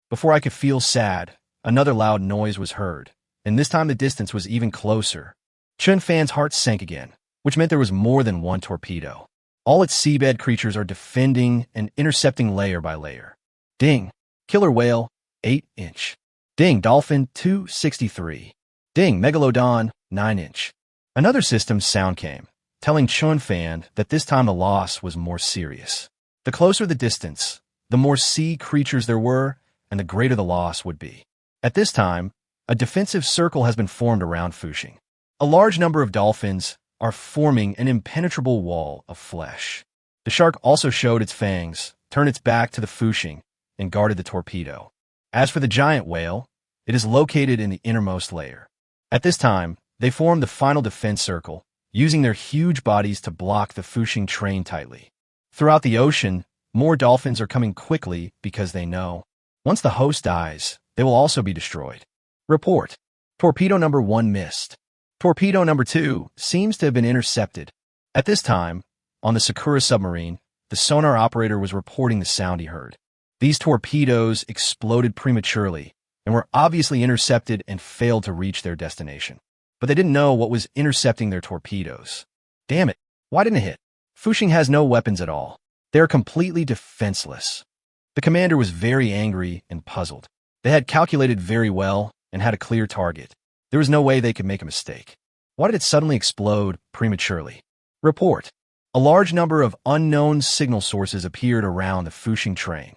Before I could feel sad, another loud noise was heard, and this time the distance was even closer. Chen Fan's heart sank again, which meant there was more than one torpedo. All its seabed creatures are defending and intercepting layer by layer. Ding! Killer whale, 8-inch. Ding! Dolphin, 263. Ding! Megalodon, 9-inch. Another system sound came, telling Chen Fan that this time the loss was more serious. The closer the distance, the more sea creatures there were, and the greater the loss would be. At this time, a defensive circle has been formed around Fuxing. A large number of dolphins are forming an impenetrable wall of flesh. The shark also showed its fangs, turned its back to the Fuxing, and guarded the torpedo. As for the giant whale, it is located in the innermost layer. At this time, they formed the final defense circle, using their huge bodies to block the Fuxing train tightly. Throughout the ocean, more dolphins are coming quickly because they know, once the host dies, they will also be destroyed. Report. Torpedo number 1 missed. Torpedo number 2 seems to have been intercepted. At this time, on the Sakura submarine, the sonar operator was reporting the sound he heard. These torpedoes exploded prematurely and were obviously intercepted and failed to reach their destination. But they didn't know what was intercepting their torpedoes. Damn it, why didn't it hit? Fuxing has no weapons at all. They are completely defenseless. The commander was very angry and puzzled. They had calculated very well and had a clear target. There was no way they could make a mistake. Why did it suddenly explode prematurely? Report. A large number of unknown signal sources appeared around the Fuxing train.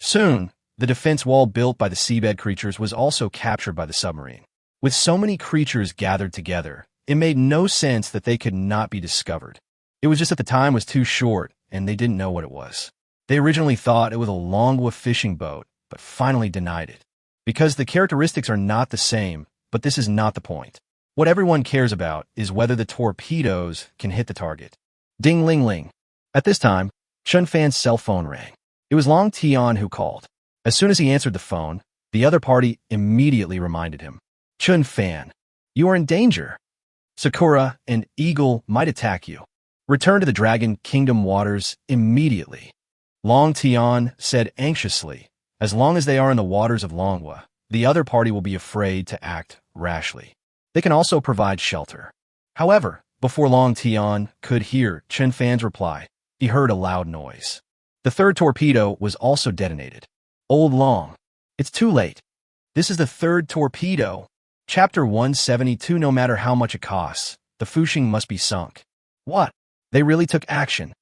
Soon, the defense wall built by the seabed creatures was also captured by the submarine. With so many creatures gathered together, it made no sense that they could not be discovered. It was just that the time was too short, and they didn't know what it was. They originally thought it was a manhwa fishing boat, but finally denied it. Because the characteristics are not the same, but this is not the point. What everyone cares about is whether the torpedoes can hit the target. Ding-ling-ling. At this time, Chen Fan's cell phone rang. It was Long Tian who called. As soon as he answered the phone, the other party immediately reminded him. Chen Fan, you are in danger. Sakura and Eagle might attack you. Return to the Dragon Kingdom waters immediately. Long Tian said anxiously, as long as they are in the waters of Manhwa, the other party will be afraid to act rashly. They can also provide shelter. However, before Long Tian could hear Chen Fan's reply, he heard a loud noise. The third torpedo was also detonated. Old Long, it's too late. This is the third torpedo. Chapter 172. No matter how much it costs, the Fuxing must be sunk. What? They really took action.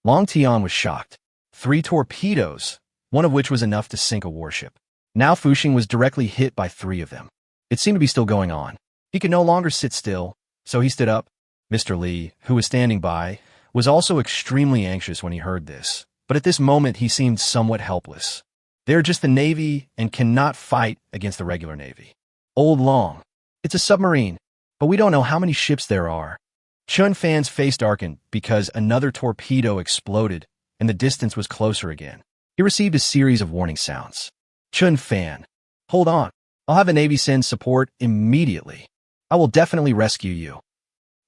Long Tian was shocked. 3 torpedoes, one of which was enough to sink a warship. Now Fuxing was directly hit by 3 of them. It seemed to be still going on. He could no longer sit still, so he stood up. Mr. Li, who was standing by, was also extremely anxious when he heard this, but at this moment he seemed somewhat helpless. They're just the Navy and cannot fight against the regular Navy. Old Long, it's a submarine, but we don't know how many ships there are. Chen Fan's face darkened because another torpedo exploded and the distance was closer again. He received a series of warning sounds. Chen Fan, hold on. I'll have the Navy send support immediately. I will definitely rescue you.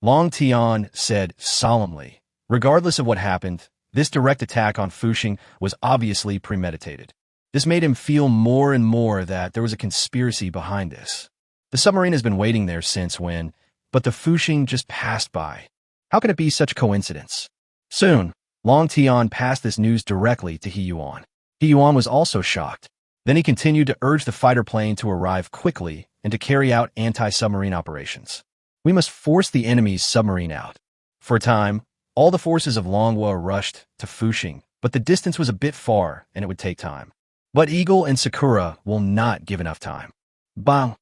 Long Tian said solemnly. Regardless of what happened, this direct attack on Fuxing was obviously premeditated. This made him feel more and more that there was a conspiracy behind this. The submarine has been waiting there since when, but the Fuxing just passed by. How can it be such a coincidence? Soon, Long Tian passed this news directly to He Yuan. He Yuan was also shocked. Then he continued to urge the fighter plane to arrive quickly and to carry out anti-submarine operations. We must force the enemy's submarine out. For a time, all the forces of Manhwa rushed to Fuxing, but the distance was a bit far and it would take time. But Eagle and Sakura will not give enough time. Bang!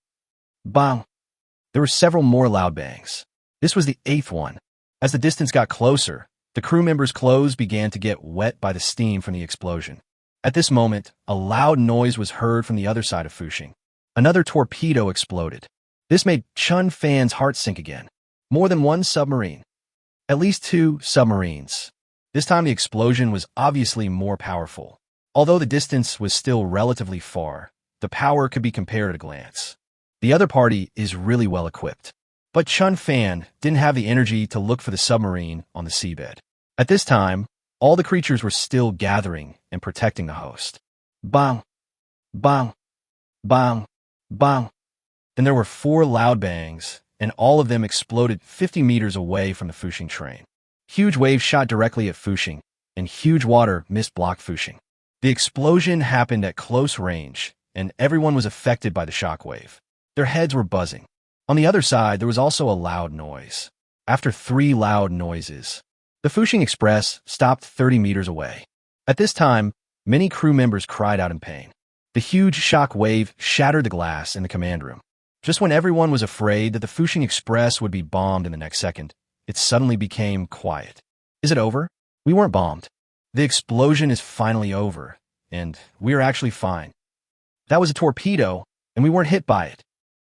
Bang! There were several more loud bangs. This was the 8th one. As the distance got closer, the crew members' clothes began to get wet by the steam from the explosion. At this moment, a loud noise was heard from the other side of Fuxing. Another torpedo exploded. This made Chen Fan's heart sink again. More than one submarine. At least 2 submarines. This time the explosion was obviously more powerful. Although the distance was still relatively far, the power could be compared at a glance. The other party is really well equipped. But Chen Fan didn't have the energy to look for the submarine on the seabed. At this time, all the creatures were still gathering and protecting the host. Bang! Bang! Bang! Bang! Then there were 4 loud bangs, and all of them exploded 50 meters away from the Fushing train. Huge waves shot directly at Fushing, and huge water missed block Fushing. The explosion happened at close range, and everyone was affected by the shockwave. Their heads were buzzing. On the other side, there was also a loud noise. After 3 loud noises, the Fushing Express stopped 30 meters away. At this time, many crew members cried out in pain. The huge shock wave shattered the glass in the command room. Just when everyone was afraid that the Fushing Express would be bombed in the next second, it suddenly became quiet. Is it over? We weren't bombed. The explosion is finally over, and we are actually fine. That was a torpedo, and we weren't hit by it.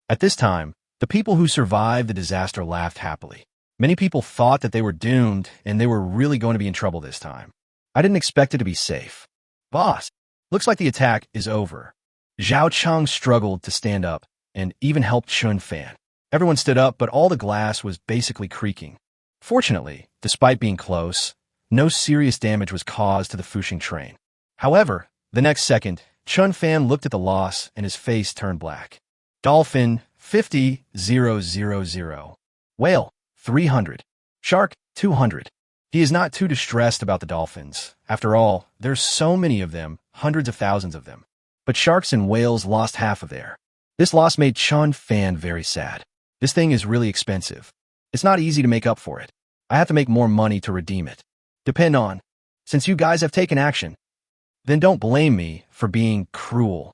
At this time, the people who survived the disaster laughed happily. Many people thought that they were doomed, and they were really going to be in trouble this time. I didn't expect it to be safe. Boss, looks like the attack is over. Zhao Cheng struggled to stand up, and even helped Chen Fan. Everyone stood up, but all the glass was basically creaking. Fortunately, despite being close, no serious damage was caused to the Fushing train. However, the next second, Chen Fan looked at the loss and his face turned black. Dolphin, 50,000. Whale, 300. Shark, 200. He is not too distressed about the dolphins. After all, there's so many of them, hundreds of thousands of them. But sharks and whales lost half of theirs. This loss made Chen Fan very sad. This thing is really expensive. It's not easy to make up for it. I have to make more money to redeem it. Depend on. Since you guys have taken action, then don't blame me for being cruel.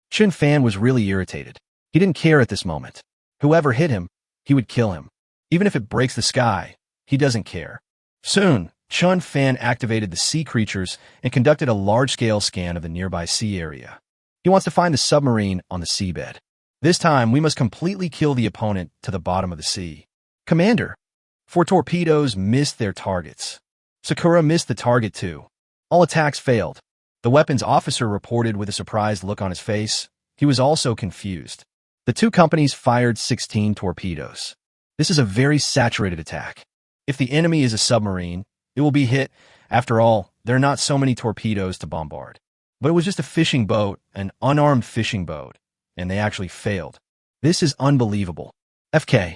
Chen Fan was really irritated. He didn't care at this moment. Whoever hit him, he would kill him. Even if it breaks the sky, he doesn't care. Soon, Chen Fan activated the sea creatures and conducted a large-scale scan of the nearby sea area. He wants to find the submarine on the seabed. This time, we must completely kill the opponent to the bottom of the sea. Commander, 4 torpedoes missed their targets. Sakura missed the target too. All attacks failed. The weapons officer reported with a surprised look on his face. He was also confused. The 2 companies fired 16 torpedoes. This is a very saturated attack. If the enemy is a submarine, it will be hit. After all, there are not so many torpedoes to bombard. But it was just a fishing boat, an unarmed fishing boat, and they actually failed. This is unbelievable. FK,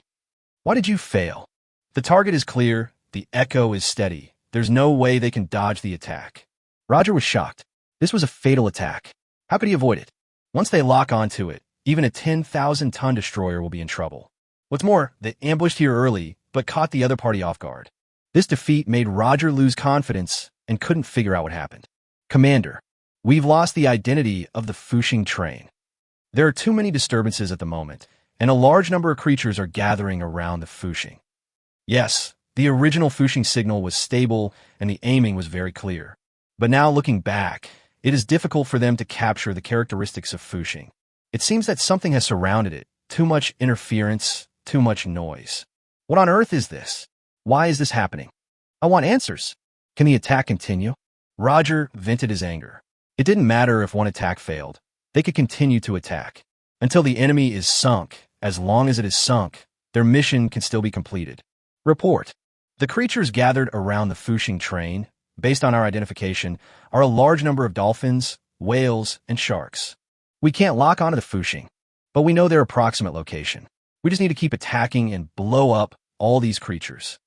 why did you fail? The target is clear, the echo is steady. There's no way they can dodge the attack. Roger was shocked. This was a fatal attack. How could he avoid it? Once they lock onto it, even a 10,000-ton destroyer will be in trouble. What's more, they ambushed here early, but caught the other party off guard. This defeat made Roger lose confidence and couldn't figure out what happened. Commander, we've lost the identity of the Fushing train. There are too many disturbances at the moment, and a large number of creatures are gathering around the Fushing. Yes, the original Fushing signal was stable and the aiming was very clear. But now looking back, it is difficult for them to capture the characteristics of Fushing. It seems that something has surrounded it. Too much interference, too much noise. What on earth is this? Why is this happening? I want answers. Can the attack continue? Roger vented his anger. It didn't matter if one attack failed. They could continue to attack. Until the enemy is sunk, as long as it is sunk, their mission can still be completed. Report. The creatures gathered around the Fushing train, based on our identification, are a large number of dolphins, whales, and sharks. We can't lock onto the Fushing, but we know their approximate location. We just need to keep attacking and blow up all these creatures.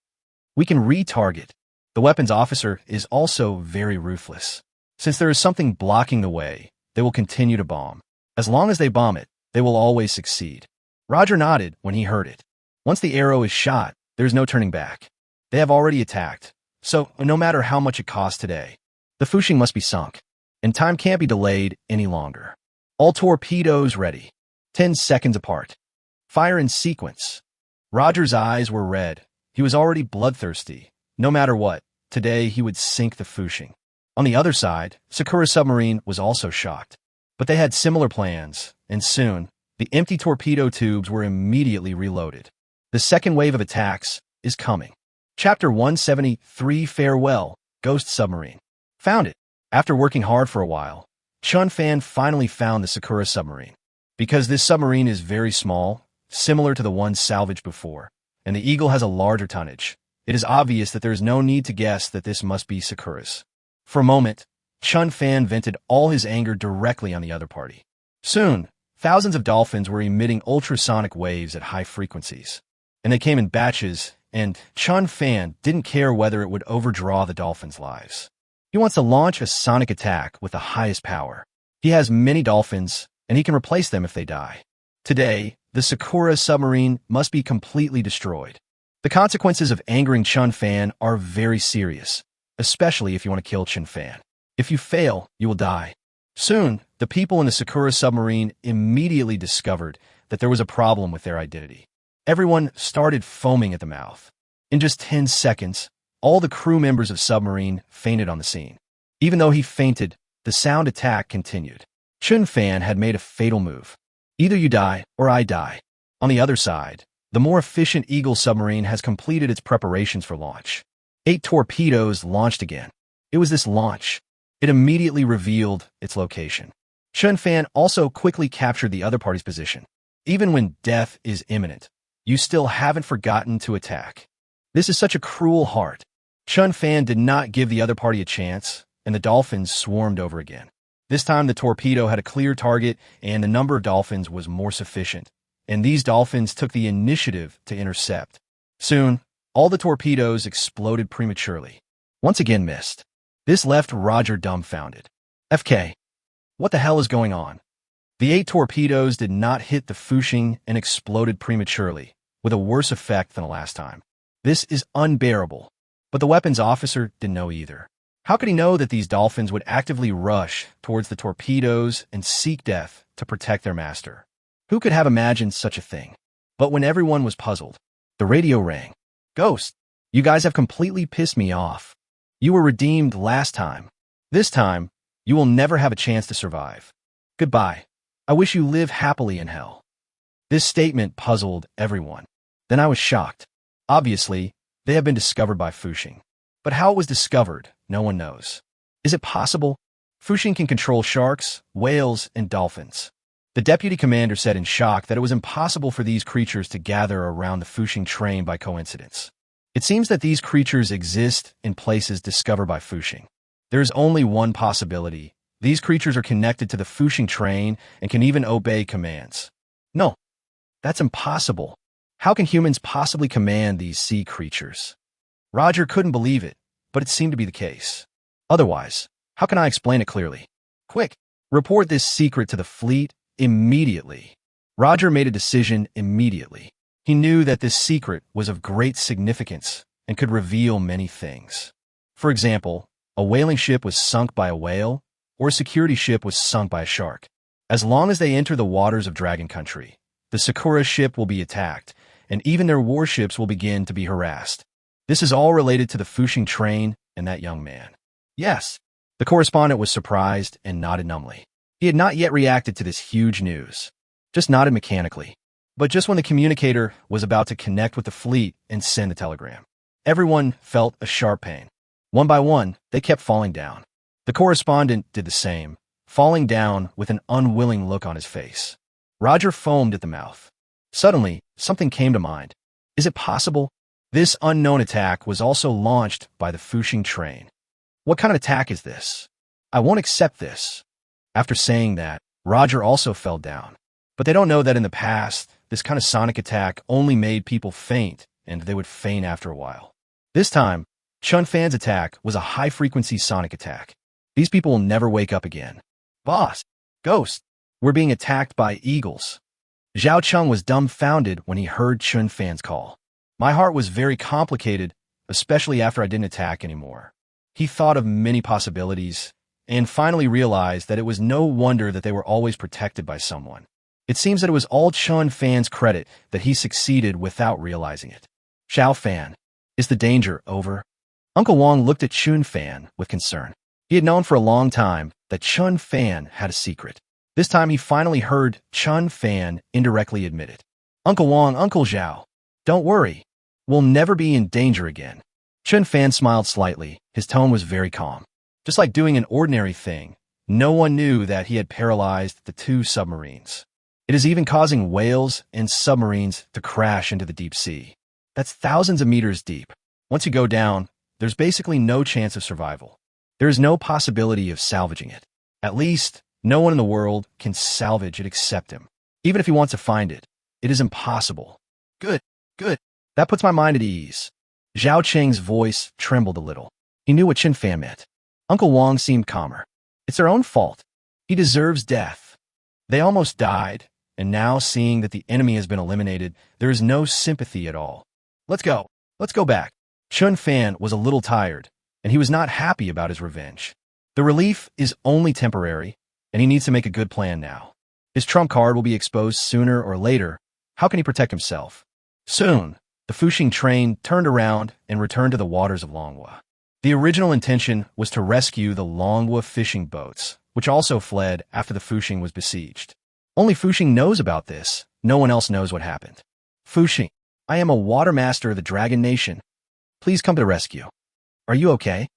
We can retarget. The weapons officer is also very ruthless. Since there is something blocking the way, they will continue to bomb. As long as they bomb it, they will always succeed. Roger nodded when he heard it. Once the arrow is shot, there is no turning back. They have already attacked. So, no matter how much it costs today, the Fushing must be sunk, and time can't be delayed any longer. All torpedoes ready. 10 seconds apart. Fire in sequence. Roger's eyes were red. He was already bloodthirsty. No matter what, today he would sink the Fushing. On the other side, Sakura's submarine was also shocked. But they had similar plans, and soon, the empty torpedo tubes were immediately reloaded. The second wave of attacks is coming. Chapter 173 Farewell, Ghost Submarine. Found it. After working hard for a while, Chen Fan finally found the Sakura submarine. Because this submarine is very small, similar to the one salvaged before, and the Eagle has a larger tonnage, it is obvious that there is no need to guess that this must be Sakura's. For a moment, Chen Fan vented all his anger directly on the other party. Soon, thousands of dolphins were emitting ultrasonic waves at high frequencies, and they came in batches, and Chen Fan didn't care whether it would overdraw the dolphins' lives. He wants to launch a sonic attack with the highest power. He has many dolphins, and he can replace them if they die. Today, the Sakura submarine must be completely destroyed. The consequences of angering Chen Fan are very serious, especially if you want to kill Chen Fan. If you fail, you will die. Soon, the people in the Sakura submarine immediately discovered that there was a problem with their identity. Everyone started foaming at the mouth. In just 10 seconds, all the crew members of Submarine fainted on the scene. Even though he fainted, the sound attack continued. Chen Fan had made a fatal move. Either you die or I die. On the other side, the more efficient Eagle submarine has completed its preparations for launch. 8 torpedoes launched again. It was this launch. It immediately revealed its location. Chen Fan also quickly captured the other party's position. Even when death is imminent, you still haven't forgotten to attack. This is such a cruel heart. Chen Fan did not give the other party a chance, and the dolphins swarmed over again. This time the torpedo had a clear target, and the number of dolphins was more sufficient, and these dolphins took the initiative to intercept. Soon, all the torpedoes exploded prematurely. Once again missed. This left Roger dumbfounded. FK. What the hell is going on? The 8 torpedoes did not hit the Fushing and exploded prematurely, with a worse effect than the last time. This is unbearable. But the weapons officer didn't know either. How could he know that these dolphins would actively rush towards the torpedoes and seek death to protect their master? Who could have imagined such a thing? But when everyone was puzzled, the radio rang. Ghost, you guys have completely pissed me off. You were redeemed last time. This time, you will never have a chance to survive. Goodbye. I wish you live happily in hell. This statement puzzled everyone. Then I was shocked. Obviously, they have been discovered by Fushing. But how it was discovered, no one knows. Is it possible? Fushing can control sharks, whales, and dolphins. The deputy commander said in shock that it was impossible for these creatures to gather around the Fushing train by coincidence. It seems that these creatures exist in places discovered by Fushing. There is only one possibility. These creatures are connected to the Fushing train and can even obey commands. No, that's impossible. How can humans possibly command these sea creatures? Roger couldn't believe it, but it seemed to be the case. Otherwise, how can I explain it clearly? Quick, report this secret to the fleet immediately. Roger made a decision immediately. He knew that this secret was of great significance and could reveal many things. For example, a whaling ship was sunk by a whale, or a security ship was sunk by a shark. As long as they enter the waters of Dragon Country, the Sakura ship will be attacked, and even their warships will begin to be harassed. This is all related to the Fushing train and that young man. Yes, the correspondent was surprised and nodded numbly. He had not yet reacted to this huge news, just nodded mechanically. But just when the communicator was about to connect with the fleet and send the telegram, everyone felt a sharp pain. One by one, they kept falling down. The correspondent did the same, falling down with an unwilling look on his face. Roger foamed at the mouth. Suddenly, something came to mind. Is it possible? This unknown attack was also launched by the Fushing train. What kind of attack is this? I won't accept this. After saying that, Roger also fell down. But they don't know that in the past, this kind of sonic attack only made people faint, and they would faint after a while. This time, Chen Fan's attack was a high-frequency sonic attack. These people will never wake up again. Boss, Ghost, we're being attacked by eagles. Zhao Cheng was dumbfounded when he heard Chen Fan's call. My heart was very complicated, especially after I didn't attack anymore. He thought of many possibilities, and finally realized that it was no wonder that they were always protected by someone. It seems that it was all Chen Fan's credit that he succeeded without realizing it. Xiao Fan, is the danger over? Uncle Wang looked at Chen Fan with concern. He had known for a long time that Chen Fan had a secret. This time he finally heard Chen Fan indirectly admit it. Uncle Wang, Uncle Zhao, don't worry. We'll never be in danger again. Chen Fan smiled slightly. His tone was very calm. Just like doing an ordinary thing, no one knew that he had paralyzed the 2 submarines. It is even causing whales and submarines to crash into the deep sea. That's thousands of meters deep. Once you go down, there's basically no chance of survival. There is no possibility of salvaging it. At least, no one in the world can salvage it except him. Even if he wants to find it, it is impossible. Good, good. That puts my mind at ease. Zhao Cheng's voice trembled a little. He knew what Chen Fan meant. Uncle Wang seemed calmer. It's their own fault. He deserves death. They almost died, and now seeing that the enemy has been eliminated, there is no sympathy at all. Let's go. Let's go back. Chen Fan was a little tired, and he was not happy about his revenge. The relief is only temporary, and he needs to make a good plan now. His trump card will be exposed sooner or later. How can he protect himself? Soon, the Fuxing train turned around and returned to the waters of Longhua. The original intention was to rescue the Longhua fishing boats, which also fled after the Fuxing was besieged. Only Fuxing knows about this. No one else knows what happened. Fuxing, I am a water master of the Dragon Nation. Please come to the rescue. Are you okay?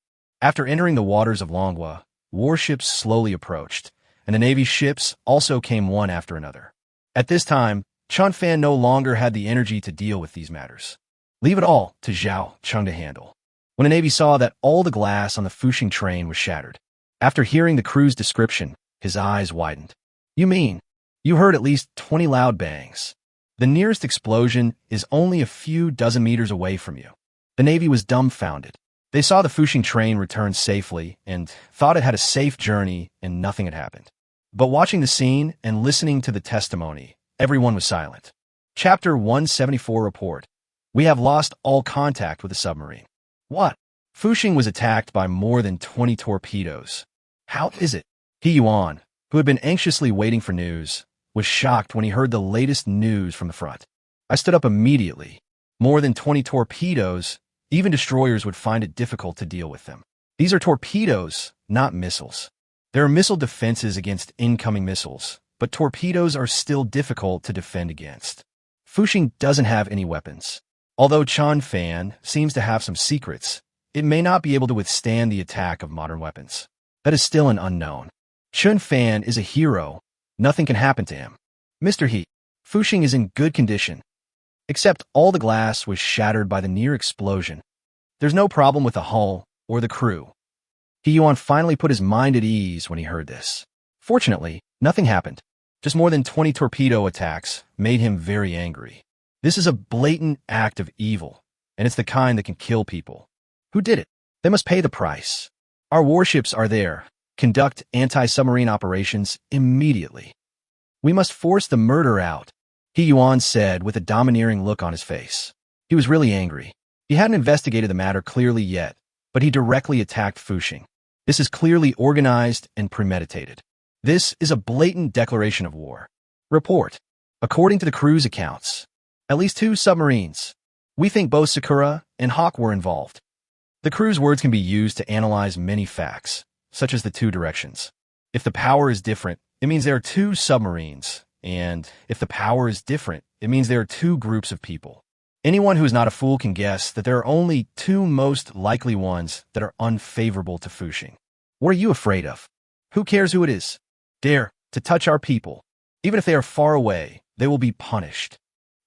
After entering the waters of Longhua, warships slowly approached, and the Navy's ships also came one after another. At this time, Chen Fan no longer had the energy to deal with these matters. Leave it all to Zhao Cheng to handle. When the Navy saw that all the glass on the Fuxing train was shattered, after hearing the crew's description, his eyes widened. You mean, you heard at least 20 loud bangs. The nearest explosion is only a few dozen meters away from you. The Navy was dumbfounded. They saw the Fuxing train return safely and thought it had a safe journey and nothing had happened. But watching the scene and listening to the testimony, everyone was silent. Chapter 174 report. We have lost all contact with the submarine. What? Fuxing was attacked by more than 20 torpedoes. How is it? He Yuan, who had been anxiously waiting for news, was shocked when he heard the latest news from the front. I stood up immediately. More than 20 torpedoes, even destroyers would find it difficult to deal with them. These are torpedoes, not missiles. There are missile defenses against incoming missiles, but torpedoes are still difficult to defend against. Fuxing doesn't have any weapons. Although Chen Fan seems to have some secrets, it may not be able to withstand the attack of modern weapons. That is still an unknown. Chen Fan is a hero. Nothing can happen to him. Mr. He, Fuxing is in good condition. Except all the glass was shattered by the near explosion. There's no problem with the hull or the crew. He Yuan finally put his mind at ease when he heard this. Fortunately, nothing happened. Just more than 20 torpedo attacks made him very angry. This is a blatant act of evil, and it's the kind that can kill people. Who did it? They must pay the price. Our warships are there. Conduct anti-submarine operations immediately. We must force the murder out, He Yuan said with a domineering look on his face. He was really angry. He hadn't investigated the matter clearly yet, but he directly attacked Fuxing. This is clearly organized and premeditated. This is a blatant declaration of war. Report. According to the crew's accounts, at least 2 submarines. We think both Sakura and Hawk were involved. The crew's words can be used to analyze many facts, such as the 2 directions. If the power is different, it means there are 2 submarines, and if the power is different, it means there are 2 groups of people. Anyone who is not a fool can guess that there are only 2 most likely ones that are unfavorable to Fuxing. What are you afraid of? Who cares who it is? Dare to touch our people. Even if they are far away, they will be punished.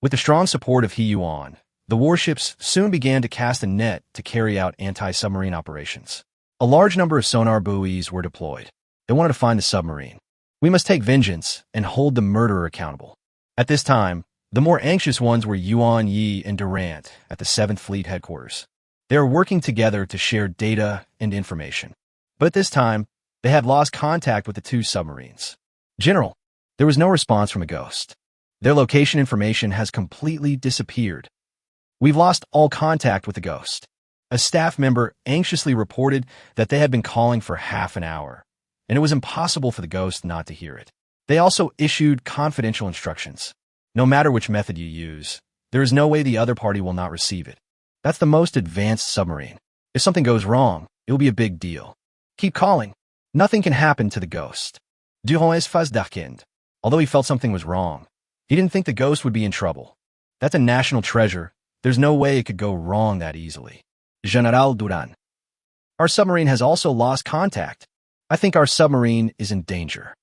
With the strong support of He Yuan, the warships soon began to cast a net to carry out anti-submarine operations. A large number of sonar buoys were deployed. They wanted to find the submarine. We must take vengeance and hold the murderer accountable. At this time, the more anxious ones were Yuan Yi and Durant at the 7th Fleet headquarters. They were working together to share data and information. But at this time, they had lost contact with the 2 submarines. General, there was no response from a ghost. Their location information has completely disappeared. We've lost all contact with the ghost. A staff member anxiously reported that they had been calling for half an hour, and it was impossible for the ghost not to hear it. They also issued confidential instructions. No matter which method you use, there is no way the other party will not receive it. That's the most advanced submarine. If something goes wrong, it will be a big deal. Keep calling. Nothing can happen to the ghost. Durant is fazdarkind. Although he felt something was wrong, he didn't think the ghost would be in trouble. That's a national treasure. There's no way it could go wrong that easily. General Duran. Our submarine has also lost contact. I think our submarine is in danger.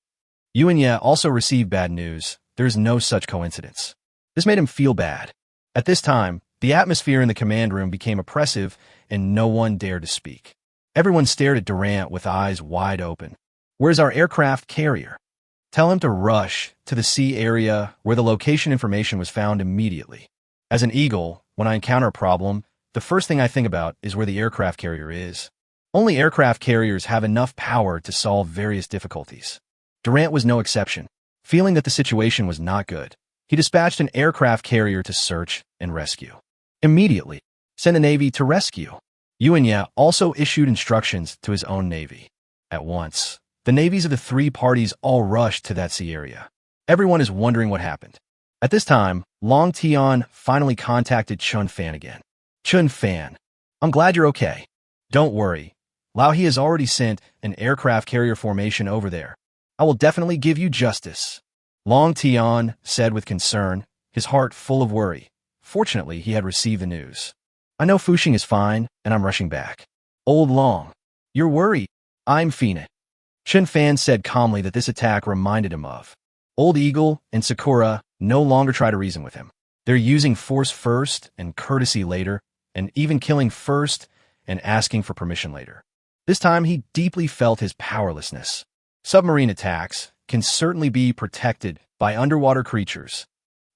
Yuan Ye also received bad news, there is no such coincidence. This made him feel bad. At this time, the atmosphere in the command room became oppressive and no one dared to speak. Everyone stared at Durant with eyes wide open. "Where's our aircraft carrier? Tell him to rush to the sea area where the location information was found immediately." As an eagle, when I encounter a problem, the first thing I think about is where the aircraft carrier is. Only aircraft carriers have enough power to solve various difficulties. Durant was no exception. Feeling that the situation was not good, he dispatched an aircraft carrier to search and rescue. Immediately, send the Navy to rescue. Yuanya also issued instructions to his own Navy. At once, the navies of the three parties all rushed to that sea area. Everyone is wondering what happened. At this time, Long Tian finally contacted Chen Fan again. "Chen Fan, I'm glad you're okay. Don't worry. Lao He has already sent an aircraft carrier formation over there. I will definitely give you justice." Long Tian said with concern, his heart full of worry. Fortunately, he had received the news. "I know Fuxing is fine, and I'm rushing back." "Old Long, you're worried. I'm Phoenix." Chen Fan said calmly that this attack reminded him of. Old Eagle and Sakura no longer try to reason with him. They're using force first and courtesy later, and even killing first and asking for permission later. This time, he deeply felt his powerlessness. Submarine attacks can certainly be protected by underwater creatures.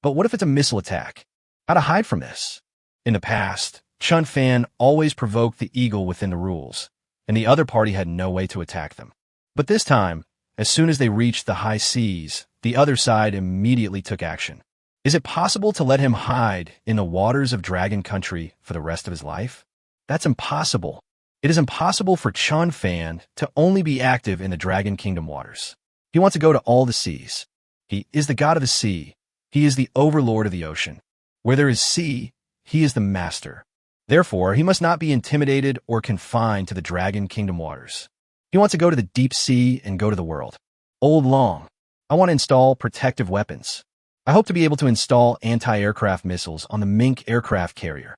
But what if it's a missile attack? How to hide from this? In the past, Chen Fan always provoked the eagle within the rules, and the other party had no way to attack them. But this time, as soon as they reached the high seas, the other side immediately took action. Is it possible to let him hide in the waters of Dragon Country for the rest of his life? That's impossible. It is impossible for Chen Fan to only be active in the Dragon Kingdom waters. He wants to go to all the seas. He is the god of the sea. He is the overlord of the ocean. Where there is sea, he is the master. Therefore, he must not be intimidated or confined to the Dragon Kingdom waters. He wants to go to the deep sea and go to the world. Old Long, I want to install protective weapons. I hope to be able to install anti-aircraft missiles on the Mink aircraft carrier.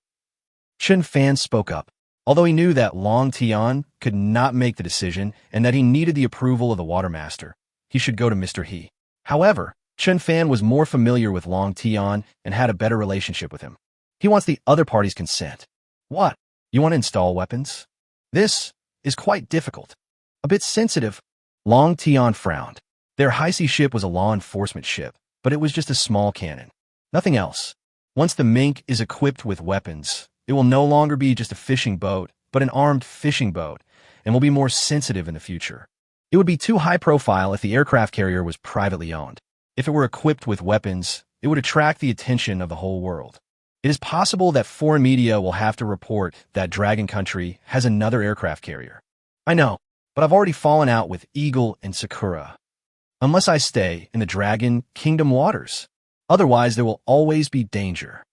Chen Fan spoke up. Although he knew that Long Tian could not make the decision and that he needed the approval of the Watermaster, he should go to Mr. He. However, Chen Fan was more familiar with Long Tian and had a better relationship with him. He wants the other party's consent. What? You want to install weapons? This is quite difficult. A bit sensitive. Long Tian frowned. Their high-sea ship was a law enforcement ship, but it was just a small cannon. Nothing else. Once the Mink is equipped with weapons, it will no longer be just a fishing boat, but an armed fishing boat, and will be more sensitive in the future. It would be too high profile if the aircraft carrier was privately owned. If it were equipped with weapons, it would attract the attention of the whole world. It is possible that foreign media will have to report that Dragon Country has another aircraft carrier. I know, but I've already fallen out with Eagle and Sakura. Unless I stay in the Dragon Kingdom waters. Otherwise, there will always be danger.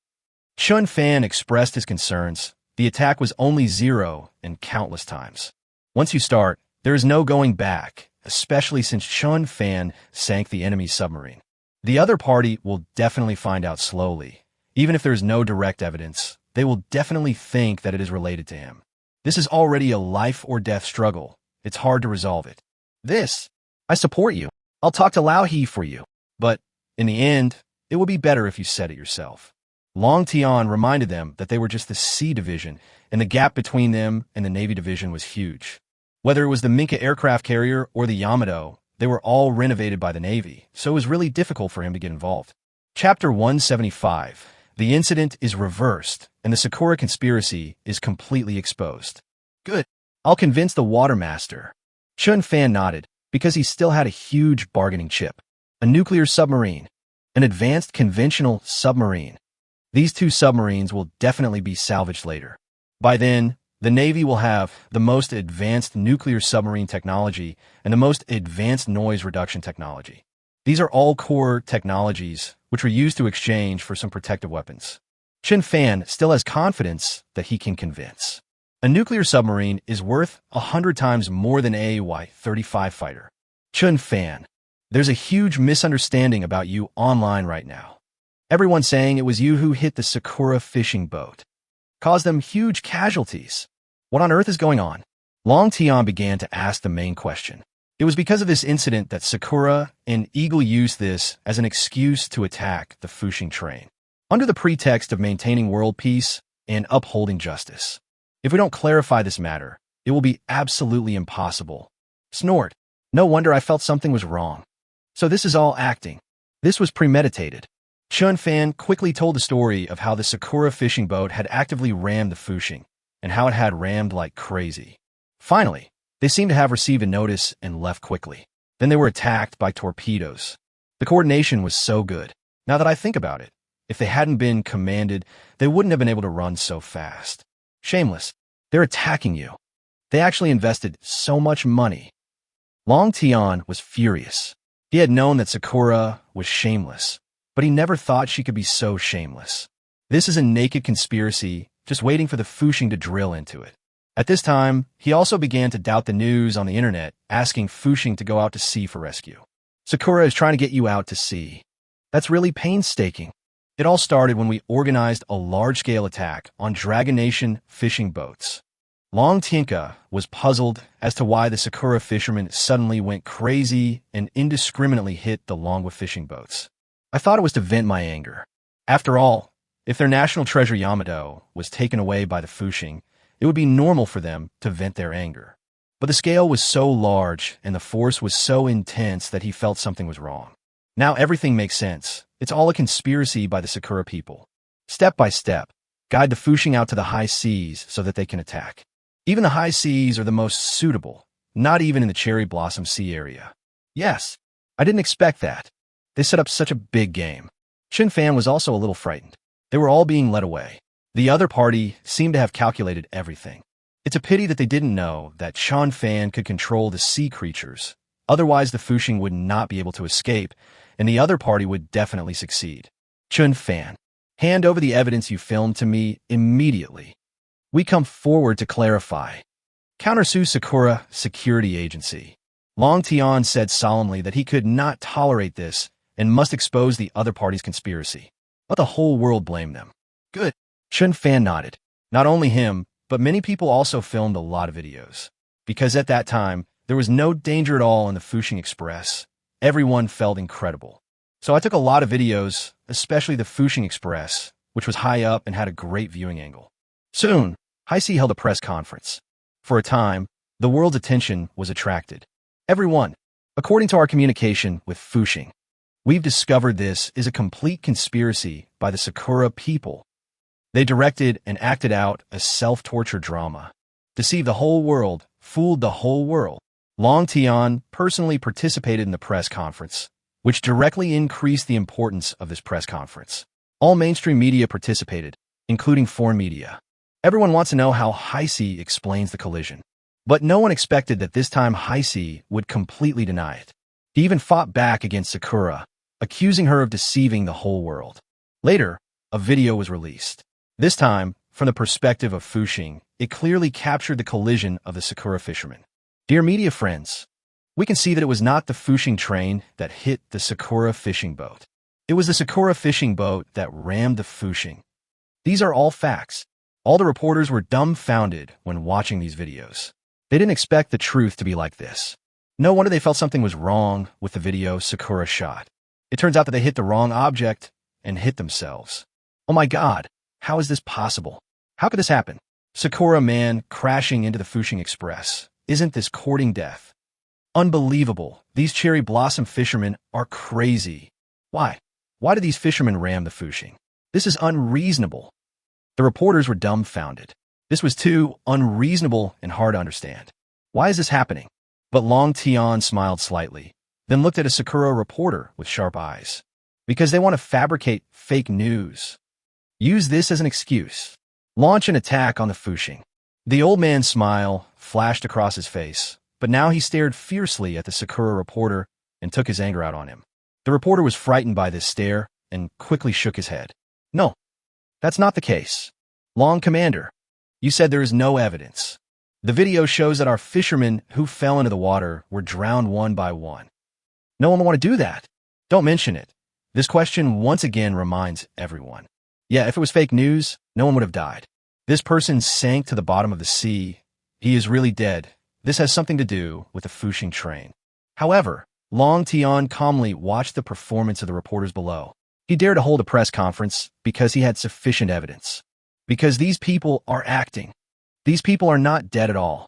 Chen Fan expressed his concerns. The attack was only 0 and countless times. Once you start, there is no going back, especially since Chen Fan sank the enemy's submarine. The other party will definitely find out slowly. Even if there is no direct evidence, they will definitely think that it is related to him. This is already a life or death struggle. It's hard to resolve it. I support you. I'll talk to Lao He for you. But in the end, it will be better if you said it yourself. Long Tian reminded them that they were just the Sea Division, and the gap between them and the Navy Division was huge. Whether it was the Minka aircraft carrier or the Yamato, they were all renovated by the Navy, so it was really difficult for him to get involved. Chapter 175. The incident is reversed, and the Sakura conspiracy is completely exposed. Good. I'll convince the Watermaster. Chen Fan nodded, because he still had a huge bargaining chip. A nuclear submarine. An advanced conventional submarine. These two submarines will definitely be salvaged later. By then, the Navy will have the most advanced nuclear submarine technology and the most advanced noise reduction technology. These are all core technologies which were used to exchange for some protective weapons. Chen Fan still has confidence that he can convince. A nuclear submarine is worth 100 times more than a Y-35 fighter. Chen Fan, there's a huge misunderstanding about you online right now. Everyone's saying it was you who hit the Sakura fishing boat. Caused them huge casualties. What on earth is going on? Long Tian began to ask the main question. It was because of this incident that Sakura and Eagle used this as an excuse to attack the Fushing train, under the pretext of maintaining world peace and upholding justice. If we don't clarify this matter, it will be absolutely impossible. Snort. No wonder I felt something was wrong. So this is all acting. This was premeditated. Chen Fan quickly told the story of how the Sakura fishing boat had actively rammed the Fushing, and how it had rammed like crazy. Finally, they seemed to have received a notice and left quickly. Then they were attacked by torpedoes. The coordination was so good. Now that I think about it, if they hadn't been commanded, they wouldn't have been able to run so fast. Shameless. They're attacking you. They actually invested so much money. Long Tian was furious. He had known that Sakura was shameless, but he never thought she could be so shameless. This is a naked conspiracy, just waiting for the Fushing to drill into it. At this time, he also began to doubt the news on the internet, asking Fushing to go out to sea for rescue. Sakura is trying to get you out to sea. That's really painstaking. It all started when we organized a large-scale attack on Dragon Nation fishing boats. Long Tianka was puzzled as to why the Sakura fishermen suddenly went crazy and indiscriminately hit the Longwa fishing boats. I thought it was to vent my anger. After all, if their national treasure Yamato was taken away by the Fushing, it would be normal for them to vent their anger. But the scale was so large and the force was so intense that he felt something was wrong. Now everything makes sense. It's all a conspiracy by the Sakura people. Step by step, guide the Fushing out to the high seas so that they can attack. Even the high seas are the most suitable, not even in the Cherry Blossom Sea area. Yes, I didn't expect that. They set up such a big game. Chen Fan was also a little frightened. They were all being led away. The other party seemed to have calculated everything. It's a pity that they didn't know that Chen Fan could control the sea creatures. Otherwise, the Fushing would not be able to escape, and the other party would definitely succeed. Chen Fan, hand over the evidence you filmed to me immediately. We come forward to clarify. Countersue Sakura Security Agency. Long Tian said solemnly that he could not tolerate this and must expose the other party's conspiracy. Let the whole world blame them. Good. Chen Fan nodded. Not only him, but many people also filmed a lot of videos. Because at that time, there was no danger at all in the Fushing Express. Everyone felt incredible. So I took a lot of videos, especially the Fushing Express, which was high up and had a great viewing angle. Soon, High Sea held a press conference. For a time, the world's attention was attracted. Everyone, according to our communication with Fushing, we've discovered this is a complete conspiracy by the Sakura people. They directed and acted out a self-torture drama. Deceived the whole world, fooled the whole world. Long Tian personally participated in the press conference, which directly increased the importance of this press conference. All mainstream media participated, including foreign media. Everyone wants to know how High Sea explains the collision. But no one expected that this time High Sea would completely deny it. He even fought back against Sakura, accusing her of deceiving the whole world. Later, a video was released. This time, from the perspective of Fushing, it clearly captured the collision of the Sakura fishermen. Dear media friends, we can see that it was not the Fushing train that hit the Sakura fishing boat. It was the Sakura fishing boat that rammed the Fushing. These are all facts. All the reporters were dumbfounded when watching these videos. They didn't expect the truth to be like this. No wonder they felt something was wrong with the video Sakura shot. It turns out that they hit the wrong object and hit themselves. Oh my God, how is this possible? How could this happen? Sakura man crashing into the Fushing Express. Isn't this courting death? Unbelievable. These cherry blossom fishermen are crazy. Why? Why did these fishermen ram the Fushing? This is unreasonable. The reporters were dumbfounded. This was too unreasonable and hard to understand. Why is this happening? But Long Tian smiled slightly, then looked at a Sakura reporter with sharp eyes. Because they want to fabricate fake news. Use this as an excuse. Launch an attack on the Fushing. The old man's smile flashed across his face, but now he stared fiercely at the Sakura reporter and took his anger out on him. The reporter was frightened by this stare and quickly shook his head. No, that's not the case. Long Commander, you said there is no evidence. The video shows that our fishermen who fell into the water were drowned one by one. No one will want to do that. Don't mention it. This question once again reminds everyone. Yeah, if it was fake news, no one would have died. This person sank to the bottom of the sea. He is really dead. This has something to do with the Fushing train. However, Long Tian calmly watched the performance of the reporters below. He dared to hold a press conference because he had sufficient evidence. Because these people are acting. These people are not dead at all.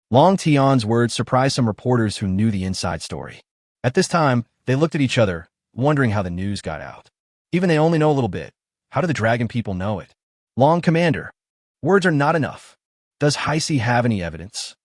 Long Tian's words surprised some reporters who knew the inside story. At this time, they looked at each other, wondering how the news got out. Even they only know a little bit. How do the dragon people know it? Long Commander, words are not enough. Does Heisei have any evidence?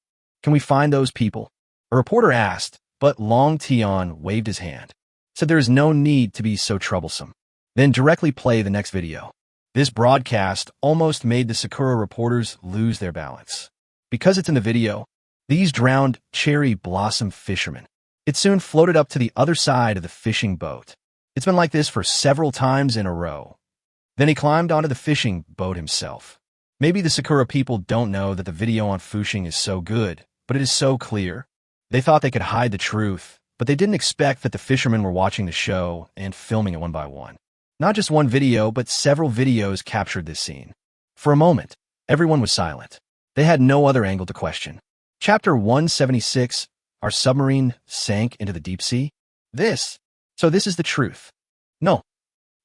Can we find those people? A reporter asked, but Long Tian waved his hand, said there is no need to be so troublesome. Then directly play the next video. This broadcast almost made the Sakura reporters lose their balance. Because it's in the video, these drowned cherry blossom fishermen. It soon floated up to the other side of the fishing boat. It's been like this for several times in a row. Then he climbed onto the fishing boat himself. Maybe the Sakura people don't know that the video on Fushing is so good, but it is so clear. They thought they could hide the truth, but they didn't expect that the fishermen were watching the show and filming it one by one. Not just one video, but several videos captured this scene. For a moment, everyone was silent. They had no other angle to question. Chapter 176, Our Submarine Sank into the Deep Sea? So this is the truth. No.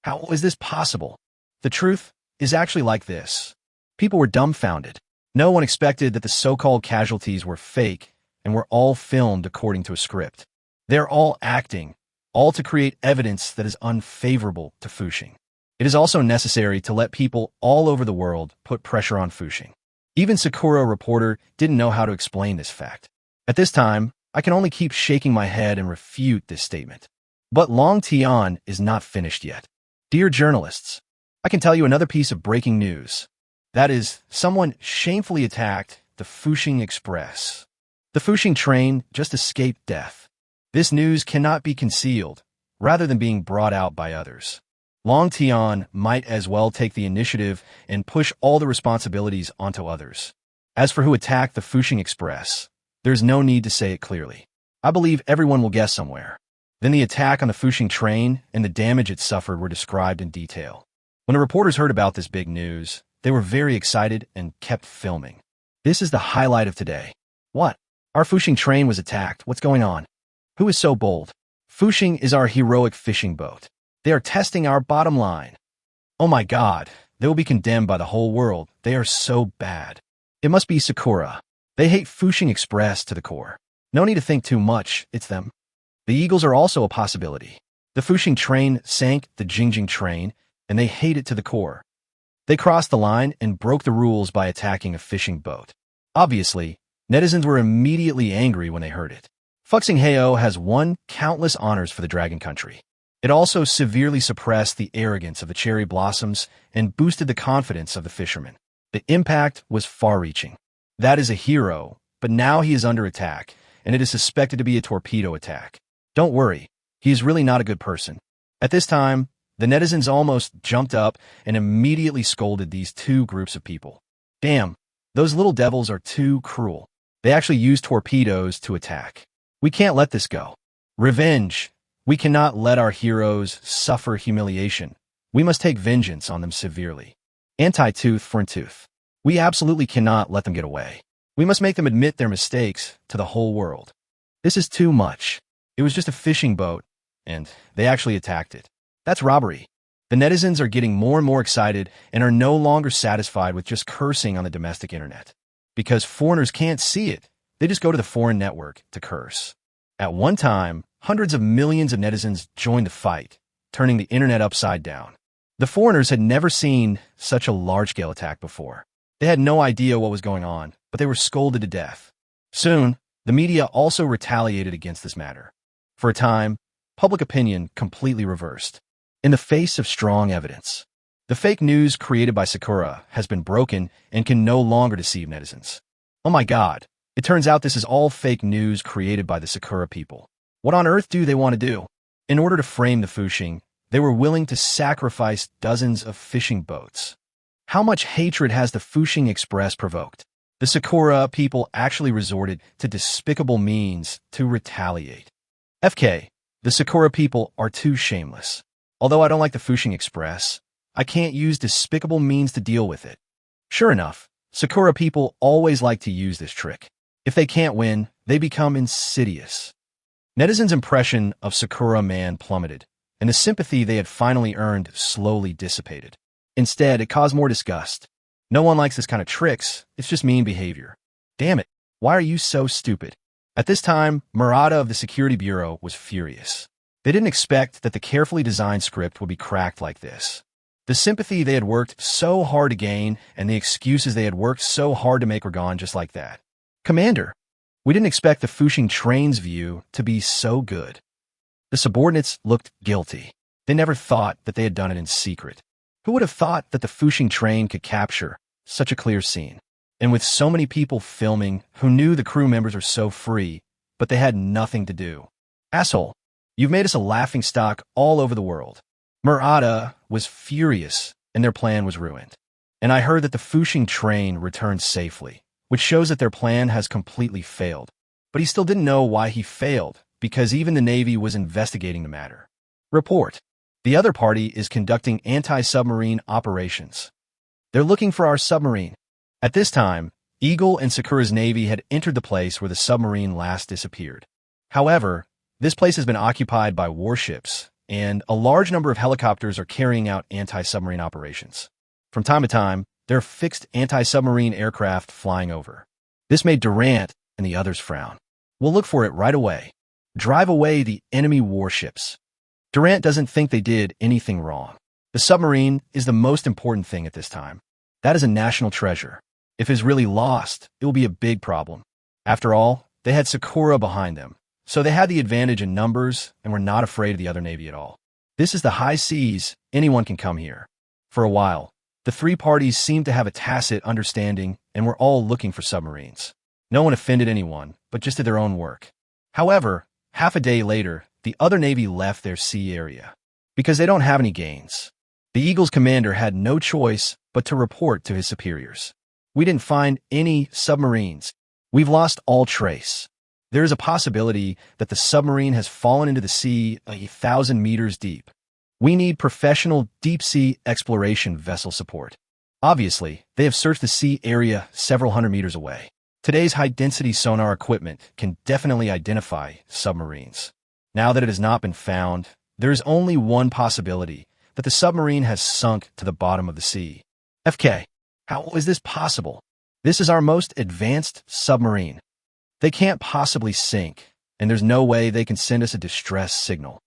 How is this possible? The truth is actually like this. People were dumbfounded. No one expected that the so-called casualties were fake and were all filmed according to a script. They're all acting, all to create evidence that is unfavorable to Fushing. It is also necessary to let people all over the world put pressure on Fushing. Even Sakura reporter didn't know how to explain this fact. At this time, I can only keep shaking my head and refute this statement. But Long Tian is not finished yet. Dear journalists, I can tell you another piece of breaking news. That is, someone shamefully attacked the Fushing Express. The Fushing train just escaped death. This news cannot be concealed, rather than being brought out by others. Long Tian might as well take the initiative and push all the responsibilities onto others. As for who attacked the Fushing Express, there's no need to say it clearly. I believe everyone will guess somewhere. Then the attack on the Fushing train and the damage it suffered were described in detail. When the reporters heard about this big news, they were very excited and kept filming. This is the highlight of today. What? Our Fushing train was attacked. What's going on? Who is so bold? Fushing is our heroic fishing boat. They are testing our bottom line. Oh my God, they will be condemned by the whole world. They are so bad. It must be Sakura. They hate Fushing Express to the core. No need to think too much, it's them. The Eagles are also a possibility. The Fushing train sank the Jingjing train, and they hate it to the core. They crossed the line and broke the rules by attacking a fishing boat. Obviously, netizens were immediately angry when they heard it. Fuxing Heo has won countless honors for the Dragon Country. It also severely suppressed the arrogance of the cherry blossoms and boosted the confidence of the fishermen. The impact was far-reaching. That is a hero, but now he is under attack, and it is suspected to be a torpedo attack. Don't worry, he is really not a good person. At this time, the netizens almost jumped up and immediately scolded these two groups of people. Damn, those little devils are too cruel. They actually used torpedoes to attack. We can't let this go. Revenge. We cannot let our heroes suffer humiliation. We must take vengeance on them severely. Anti-tooth for a tooth. We absolutely cannot let them get away. We must make them admit their mistakes to the whole world. This is too much. It was just a fishing boat, and they actually attacked it. That's robbery. The netizens are getting more and more excited and are no longer satisfied with just cursing on the domestic internet. Because foreigners can't see it, they just go to the foreign network to curse. At one time, hundreds of millions of netizens joined the fight, turning the internet upside down. The foreigners had never seen such a large-scale attack before. They had no idea what was going on, but they were scolded to death. Soon, the media also retaliated against this matter. For a time, public opinion completely reversed. In the face of strong evidence, the fake news created by Sakura has been broken and can no longer deceive netizens. Oh my God, it turns out this is all fake news created by the Sakura people. What on earth do they want to do? In order to frame the Fushing, they were willing to sacrifice dozens of fishing boats. How much hatred has the Fushing Express provoked? The Sakura people actually resorted to despicable means to retaliate. FK, the Sakura people are too shameless. Although I don't like the Fushing Express, I can't use despicable means to deal with it. Sure enough, Sakura people always like to use this trick. If they can't win, they become insidious. Netizens' impression of Sakura Man plummeted, and the sympathy they had finally earned slowly dissipated. Instead, it caused more disgust. No one likes this kind of tricks, it's just mean behavior. Damn it, why are you so stupid? At this time, Murata of the Security Bureau was furious. They didn't expect that the carefully designed script would be cracked like this. The sympathy they had worked so hard to gain and the excuses they had worked so hard to make were gone just like that. Commander, we didn't expect the Fushing train's view to be so good. The subordinates looked guilty. They never thought that they had done it in secret. Who would have thought that the Fushing train could capture such a clear scene? And with so many people filming who knew the crew members were so free, but they had nothing to do. Asshole, you've made us a laughingstock all over the world. Murata was furious, and their plan was ruined. And I heard that the Fushing train returned safely, which shows that their plan has completely failed. But he still didn't know why he failed, because even the Navy was investigating the matter. Report. The other party is conducting anti-submarine operations. They're looking for our submarine. At this time, Eagle and Sakura's Navy had entered the place where the submarine last disappeared. However, this place has been occupied by warships, and a large number of helicopters are carrying out anti-submarine operations. From time to time, there are fixed anti-submarine aircraft flying over. This made Durant and the others frown. We'll look for it right away. Drive away the enemy warships. Durant doesn't think they did anything wrong. The submarine is the most important thing at this time. That is a national treasure. If it is really lost, it will be a big problem. After all, they had Sakura behind them, so they had the advantage in numbers and were not afraid of the other Navy at all. This is the high seas. Anyone can come here. For a while, the three parties seemed to have a tacit understanding and were all looking for submarines. No one offended anyone, but just did their own work. However, half a day later, the other Navy left their sea area because they don't have any gains. The Eagle's commander had no choice but to report to his superiors. We didn't find any submarines. We've lost all trace. There is a possibility that the submarine has fallen into the sea 1,000 meters deep. We need professional deep-sea exploration vessel support. Obviously, they have searched the sea area several hundred meters away. Today's high-density sonar equipment can definitely identify submarines. Now that it has not been found, there is only one possibility, that the submarine has sunk to the bottom of the sea. FK, how is this possible? This is our most advanced submarine. They can't possibly sink, and there's no way they can send us a distress signal.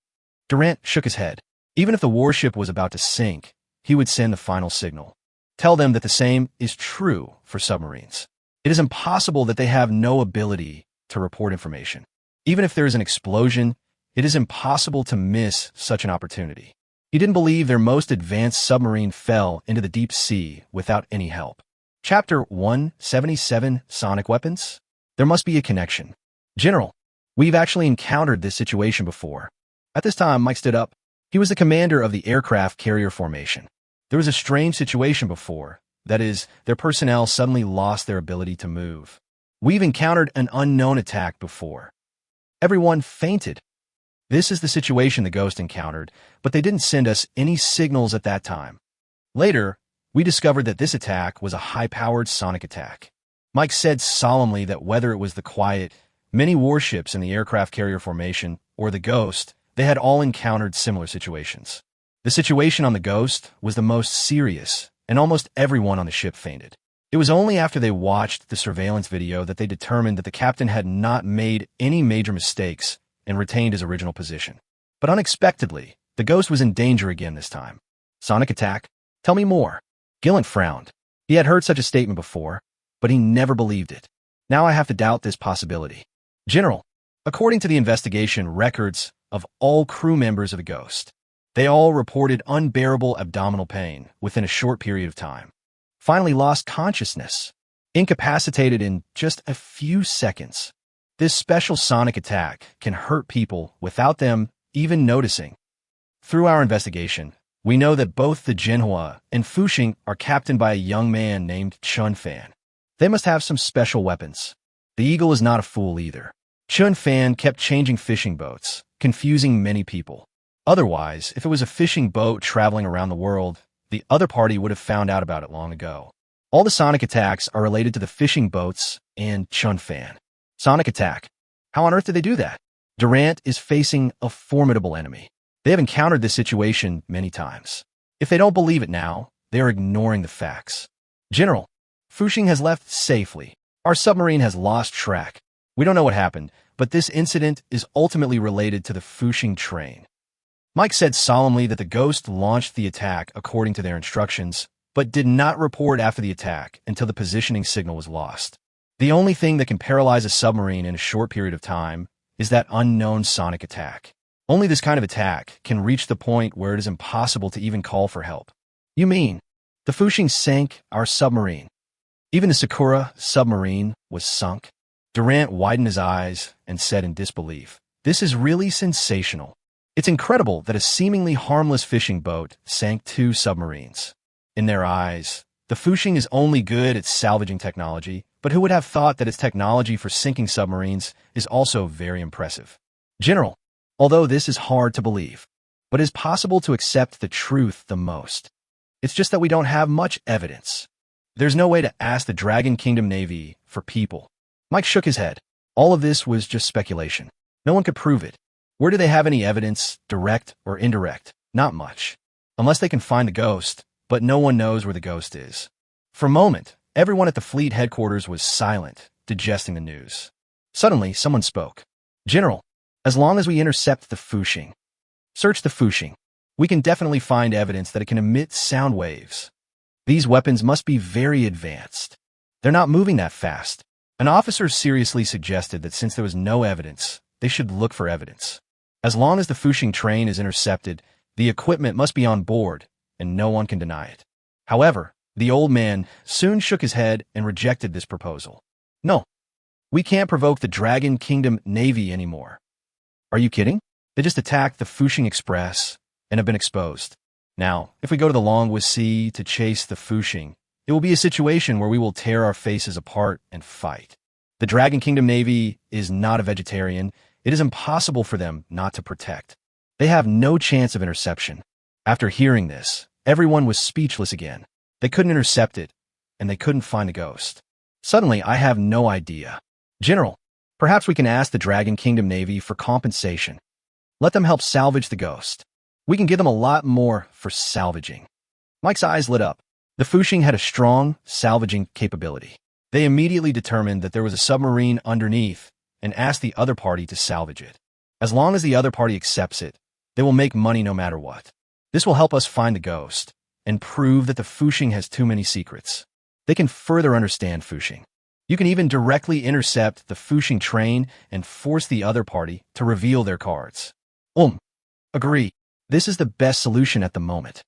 Durant shook his head. Even if the warship was about to sink, he would send the final signal. Tell them that the same is true for submarines. It is impossible that they have no ability to report information. Even if there is an explosion, it is impossible to miss such an opportunity. He didn't believe their most advanced submarine fell into the deep sea without any help. Chapter 177, Sonic Weapons? There must be a connection. General, we've actually encountered this situation before. At this time, Mike stood up. He was the commander of the aircraft carrier formation. There was a strange situation before. That is, their personnel suddenly lost their ability to move. We've encountered an unknown attack before. Everyone fainted. This is the situation the Ghost encountered, but they didn't send us any signals at that time. Later, we discovered that this attack was a high-powered sonic attack. Mike said solemnly that whether it was the Quiet, many warships in the aircraft carrier formation, or the Ghost, they had all encountered similar situations. The situation on the Ghost was the most serious, and almost everyone on the ship fainted. It was only after they watched the surveillance video that they determined that the captain had not made any major mistakes and retained his original position. But unexpectedly, the Ghost was in danger again this time. Sonic attack? Tell me more. Gillen frowned. He had heard such a statement before, but he never believed it. Now I have to doubt this possibility. General, according to the investigation records of all crew members of the Ghost, they all reported unbearable abdominal pain within a short period of time. Finally lost consciousness, incapacitated in just a few seconds. This special sonic attack can hurt people without them even noticing. Through our investigation, we know that both the Manhwa and Fushing are captained by a young man named Chen Fan. They must have some special weapons. The Eagle is not a fool either. Chen Fan kept changing fishing boats, confusing many people. Otherwise, if it was a fishing boat traveling around the world, the other party would have found out about it long ago. All the sonic attacks are related to the fishing boats and Chen Fan. Sonic attack. How on earth did they do that? Durant is facing a formidable enemy. They have encountered this situation many times. If they don't believe it now, they are ignoring the facts. General, Fuxing has left safely. Our submarine has lost track. We don't know what happened, but this incident is ultimately related to the Fuxing train. Mike said solemnly that the Ghost launched the attack according to their instructions, but did not report after the attack until the positioning signal was lost. The only thing that can paralyze a submarine in a short period of time is that unknown sonic attack. Only this kind of attack can reach the point where it is impossible to even call for help. You mean, the Fuxing sank our submarine? Even the Sakura submarine was sunk? Durant widened his eyes and said in disbelief, "This is really sensational. It's incredible that a seemingly harmless fishing boat sank 2 submarines." In their eyes, the Fuxing is only good at salvaging technology, but who would have thought that its technology for sinking submarines is also very impressive? General, although this is hard to believe, but it is possible to accept the truth the most. It's just that we don't have much evidence. There's no way to ask the Dragon Kingdom Navy for people. Mike shook his head. All of this was just speculation. No one could prove it. Where do they have any evidence, direct or indirect? Not much. Unless they can find the Ghost, but no one knows where the Ghost is. For a moment, everyone at the fleet headquarters was silent, digesting the news. Suddenly, someone spoke. General, as long as we intercept the Fuxing, search the Fuxing, we can definitely find evidence that it can emit sound waves. These weapons must be very advanced. They're not moving that fast. An officer seriously suggested that since there was no evidence, they should look for evidence. As long as the Fuxing train is intercepted, the equipment must be on board, and no one can deny it. However, the old man soon shook his head and rejected this proposal. No, we can't provoke the Dragon Kingdom Navy anymore. Are you kidding? They just attacked the Fuxing Express and have been exposed. Now, if we go to the Longwa Sea to chase the Fuxing, it will be a situation where we will tear our faces apart and fight. The Dragon Kingdom Navy is not a vegetarian. It is impossible for them not to protect. They have no chance of interception. After hearing this, everyone was speechless again. They couldn't intercept it, and they couldn't find the Ghost. Suddenly, I have no idea. General, perhaps we can ask the Dragon Kingdom Navy for compensation. Let them help salvage the Ghost. We can give them a lot more for salvaging. Mike's eyes lit up. The Fuxing had a strong salvaging capability. They immediately determined that there was a submarine underneath and asked the other party to salvage it. As long as the other party accepts it, they will make money no matter what. This will help us find the Ghost and prove that the Fuxing has too many secrets. They can further understand Fuxing. You can even directly intercept the Fuxing train and force the other party to reveal their cards. Agree. This is the best solution at the moment.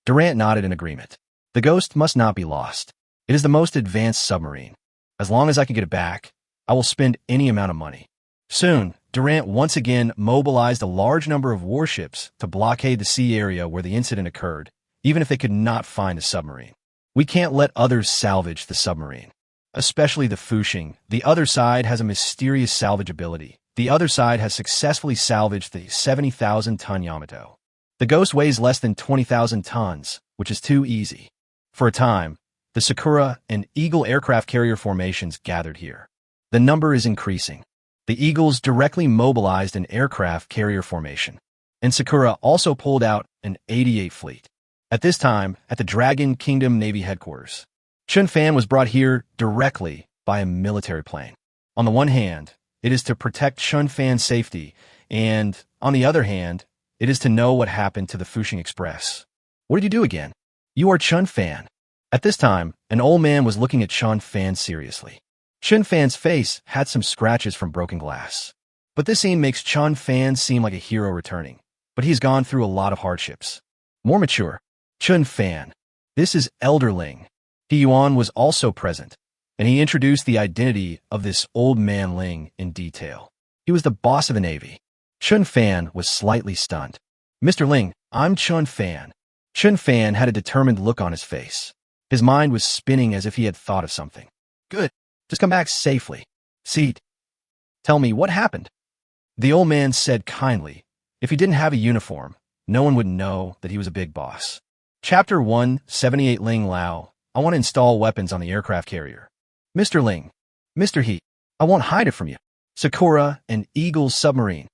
Durant nodded in agreement. The Ghost must not be lost. It is the most advanced submarine. As long as I can get it back, I will spend any amount of money. Soon, Durant once again mobilized a large number of warships to blockade the sea area where the incident occurred, even if they could not find the submarine. We can't let others salvage the submarine. Especially the Fuxing. The other side has a mysterious salvage ability. The other side has successfully salvaged the 70,000-ton Yamato. The Ghost weighs less than 20,000 tons, which is too easy. For a time, the Sakura and Eagle aircraft carrier formations gathered here. The number is increasing. The Eagles directly mobilized an aircraft carrier formation, and Sakura also pulled out an 88 fleet. At this time, at the Dragon Kingdom Navy headquarters, Chen Fan was brought here directly by a military plane. On the one hand, it is to protect Chen Fan's safety, and on the other hand, it is to know what happened to the Fuxing Express. What did you do again? You are Chen Fan. At this time, an old man was looking at Chen Fan seriously. Chen Fan's face had some scratches from broken glass. But this scene makes Chen Fan seem like a hero returning, but he's gone through a lot of hardships. More mature, Chen Fan. This is Elder Ling. He Yuan was also present, and he introduced the identity of this old man Ling in detail. He was the boss of the Navy. Chen Fan was slightly stunned. Mr. Ling, I'm Chen Fan. Chen Fan had a determined look on his face. His mind was spinning as if he had thought of something. Good. Just come back safely. Seat. Tell me, what happened? The old man said kindly, if he didn't have a uniform, no one would know that he was a big boss. Chapter 178 Ling Lao. I want to install weapons on the aircraft carrier. Mr. Ling. Mr. He. I won't hide it from you. Sakura and Eagle's submarine.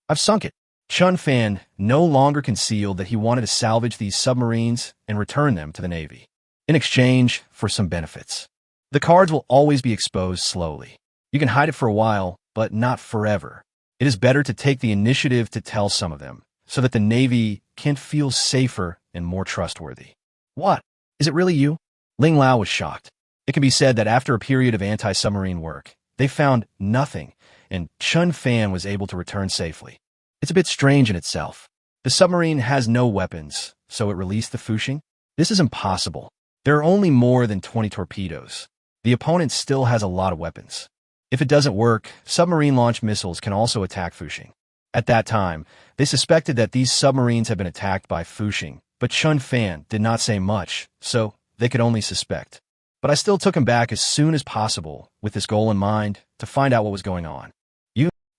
I've sunk it. Chen Fan no longer concealed that he wanted to salvage these submarines and return them to the Navy, in exchange for some benefits. The cards will always be exposed slowly. You can hide it for a while, but not forever. It is better to take the initiative to tell some of them, so that the Navy can feel safer and more trustworthy. What? Is it really you? Ling Lao was shocked. It can be said that after a period of anti-submarine work, they found nothing, and Chen Fan was able to return safely. It's a bit strange in itself. The submarine has no weapons, so it released the Fushing? This is impossible. There are only more than 20 torpedoes. The opponent still has a lot of weapons. If it doesn't work, submarine-launched missiles can also attack Fushing. At that time, they suspected that these submarines had been attacked by Fushing, but Chen Fan did not say much, so they could only suspect. But I still took him back as soon as possible, with this goal in mind, to find out what was going on.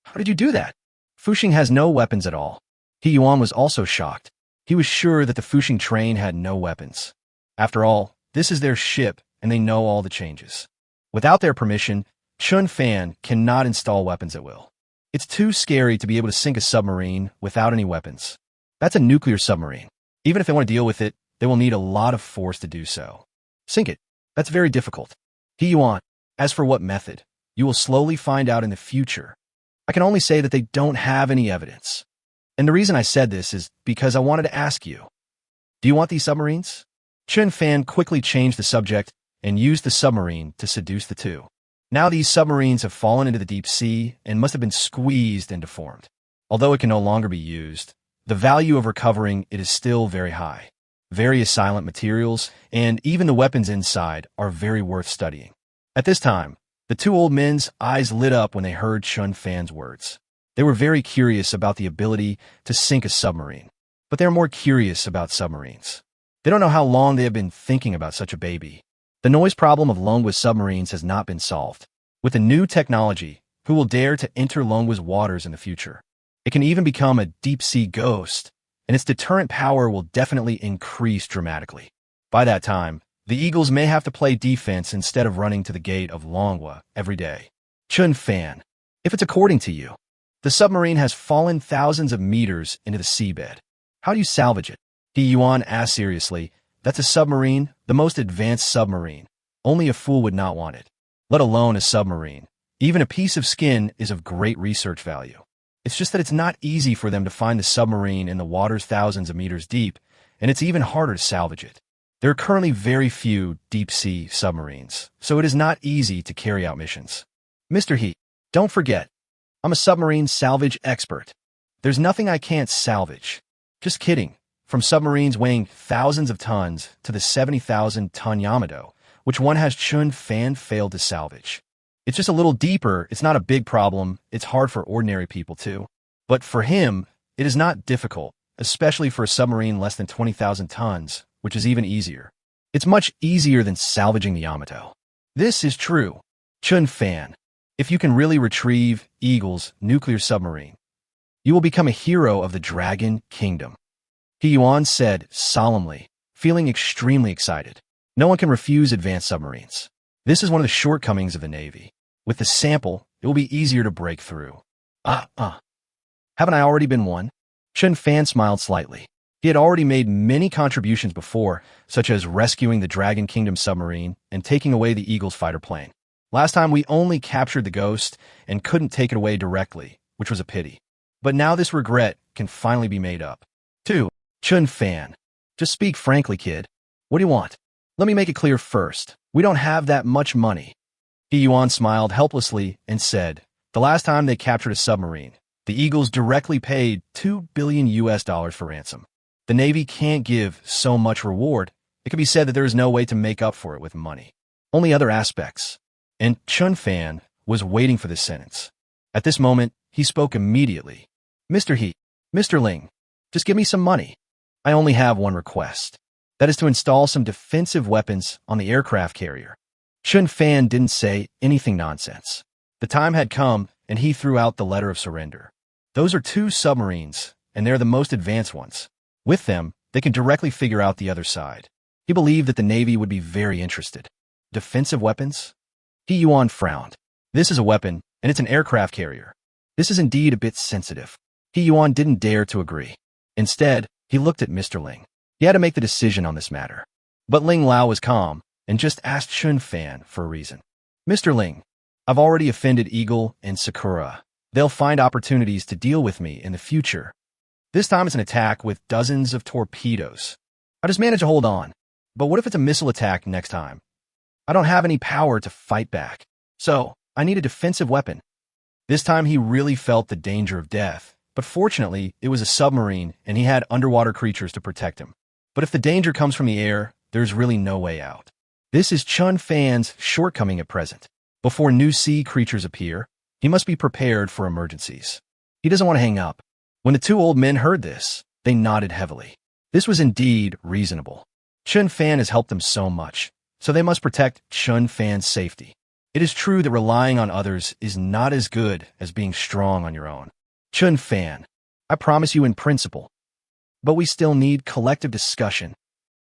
How did you do that? Fushing has no weapons at all. He Yuan was also shocked. He was sure that the Fushing train had no weapons. After all, this is their ship, and they know all the changes. Without their permission, Chen Fan cannot install weapons at will. It's too scary to be able to sink a submarine without any weapons. That's a nuclear submarine. Even if they want to deal with it, they will need a lot of force to do so. Sink it. That's very difficult. He Yuan, as for what method, you will slowly find out in the future. I can only say that they don't have any evidence. And the reason I said this is because I wanted to ask you, do you want these submarines? Chen Fan quickly changed the subject and used the submarine to seduce the two. Now these submarines have fallen into the deep sea and must have been squeezed and deformed. Although it can no longer be used, the value of recovering it is still very high. Various silent materials and even the weapons inside are very worth studying. At this time, the two old men's eyes lit up when they heard Chen Fan's words. They were very curious about the ability to sink a submarine, but they're more curious about submarines. They don't know how long they have been thinking about such a baby. The noise problem of Longwa's submarines has not been solved. With the new technology, who will dare to enter Longwa's waters in the future? It can even become a deep-sea ghost, and its deterrent power will definitely increase dramatically. By that time, the Eagles may have to play defense instead of running to the gate of Longwa every day. Chen Fan, if it's according to you, the submarine has fallen thousands of meters into the seabed. How do you salvage it? He Yuan asked seriously. That's a submarine, the most advanced submarine. Only a fool would not want it. Let alone a submarine. Even a piece of skin is of great research value. It's just that it's not easy for them to find the submarine in the waters thousands of meters deep, and it's even harder to salvage it. There are currently very few deep-sea submarines, so it is not easy to carry out missions. Mr. He, don't forget, I'm a submarine salvage expert. There's nothing I can't salvage. Just kidding. From submarines weighing thousands of tons to the 70,000-ton Yamato, which one has Chen Fan failed to salvage. It's just a little deeper, it's not a big problem, it's hard for ordinary people too. But for him, it is not difficult, especially for a submarine less than 20,000 tons, which is even easier. It's much easier than salvaging the Yamato. This is true. Chen Fan, if you can really retrieve Eagle's nuclear submarine, you will become a hero of the Dragon Kingdom. He Yuan said solemnly, feeling extremely excited. No one can refuse advanced submarines. This is one of the shortcomings of the Navy. With the sample, it will be easier to break through. Haven't I already been one? Chen Fan smiled slightly. He had already made many contributions before, such as rescuing the Dragon Kingdom submarine and taking away the Eagle's fighter plane. Last time we only captured the Ghost and couldn't take it away directly, which was a pity. But now this regret can finally be made up. 2. Chen Fan. Just speak frankly, kid. What do you want? Let me make it clear first. We don't have that much money. He Yuan smiled helplessly and said, the last time they captured a submarine, the Eagles directly paid $2 billion for ransom. The Navy can't give so much reward. It can be said that there is no way to make up for it with money. Only other aspects. And Chen Fan was waiting for this sentence. At this moment, he spoke immediately. Mr. He, Mr. Ling, just give me some money. I only have one request. That is to install some defensive weapons on the aircraft carrier. Chen Fan didn't say anything nonsense. The time had come, and he threw out the letter of surrender. Those are 2 submarines, and they're the most advanced ones. With them, they can directly figure out the other side. He believed that the Navy would be very interested. Defensive weapons? He Yuan frowned. This is a weapon, and it's an aircraft carrier. This is indeed a bit sensitive. He Yuan didn't dare to agree. Instead, he looked at Mr. Ling. He had to make the decision on this matter. But Ling Lao was calm and just asked Chen Fan for a reason. Mr. Ling, I've already offended Eagle and Sakura. They'll find opportunities to deal with me in the future. This time it's an attack with dozens of torpedoes. I just managed to hold on. But what if it's a missile attack next time? I don't have any power to fight back. So, I need a defensive weapon. This time he really felt the danger of death. But fortunately, it was a submarine and he had underwater creatures to protect him. But if the danger comes from the air, there's really no way out. This is Chen Fan's shortcoming at present. Before new sea creatures appear, he must be prepared for emergencies. He doesn't want to hang up. When the two old men heard this, they nodded heavily. This was indeed reasonable. Chen Fan has helped them so much, so they must protect Chen Fan's safety. It is true that relying on others is not as good as being strong on your own. Chen Fan, I promise you in principle. But we still need collective discussion.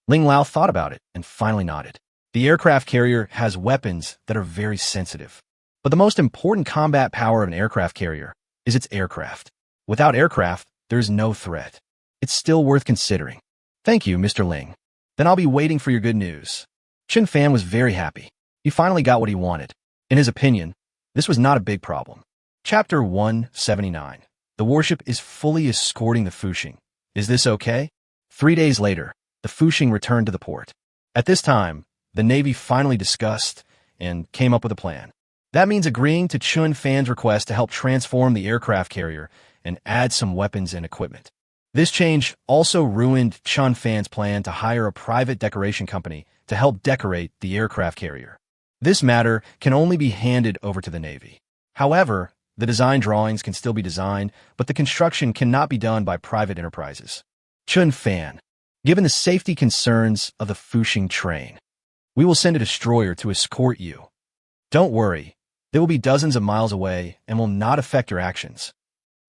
Ling Lao thought about it and finally nodded. The aircraft carrier has weapons that are very sensitive. But the most important combat power of an aircraft carrier is its aircraft. Without aircraft, there's no threat. It's still worth considering. Thank you, Mr. Ling. Then I'll be waiting for your good news. Chen Fan was very happy. He finally got what he wanted. In his opinion, this was not a big problem. Chapter 179. The warship is fully escorting the Fuxing. Is this okay? 3 days later, the Fuxing returned to the port. At this time, the Navy finally discussed and came up with a plan. That means agreeing to Chen Fan's request to help transform the aircraft carrier and add some weapons and equipment. This change also ruined Chen Fan's plan to hire a private decoration company to help decorate the aircraft carrier. This matter can only be handed over to the Navy. However, the design drawings can still be designed, but the construction cannot be done by private enterprises. Chen Fan, given the safety concerns of the Fuxing train, we will send a destroyer to escort you. Don't worry, they will be dozens of miles away and will not affect your actions.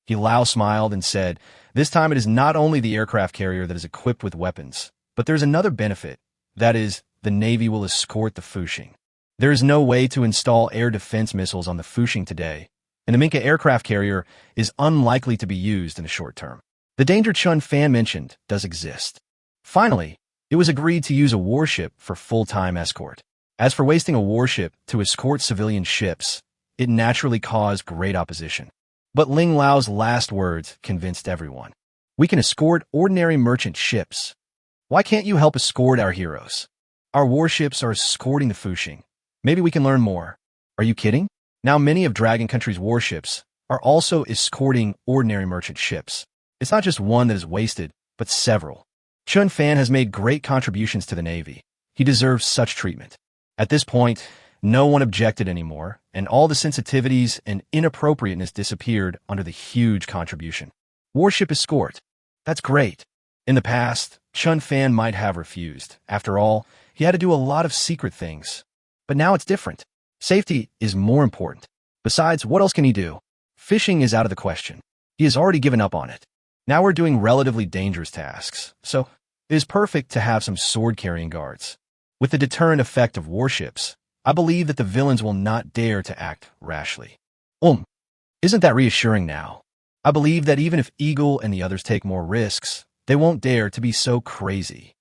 He Lao smiled and said, this time it is not only the aircraft carrier that is equipped with weapons, but there's another benefit. That is, the Navy will escort the Fuxing. There is no way to install air defense missiles on the Fuxing today, and the Minka aircraft carrier is unlikely to be used in the short term. The danger Chen Fan mentioned does exist. Finally, it was agreed to use a warship for full-time escort. As for wasting a warship to escort civilian ships, it naturally caused great opposition. But Ling Lao's last words convinced everyone. We can escort ordinary merchant ships. Why can't you help escort our heroes? Our warships are escorting the Fuxing. Maybe we can learn more. Are you kidding? Now many of Dragon Country's warships are also escorting ordinary merchant ships. It's not just one that is wasted, but several. Chen Fan has made great contributions to the Navy. He deserves such treatment. At this point, no one objected anymore, and all the sensitivities and inappropriateness disappeared under the huge contribution. Warship escort. That's great. In the past, Chen Fan might have refused. After all, he had to do a lot of secret things. But now it's different. Safety is more important. Besides, what else can he do? Fishing is out of the question. He has already given up on it. Now we're doing relatively dangerous tasks, so it is perfect to have some sword-carrying guards. With the deterrent effect of warships, I believe that the villains will not dare to act rashly. Isn't that reassuring now? I believe that even if Eagle and the others take more risks, they won't dare to be so crazy.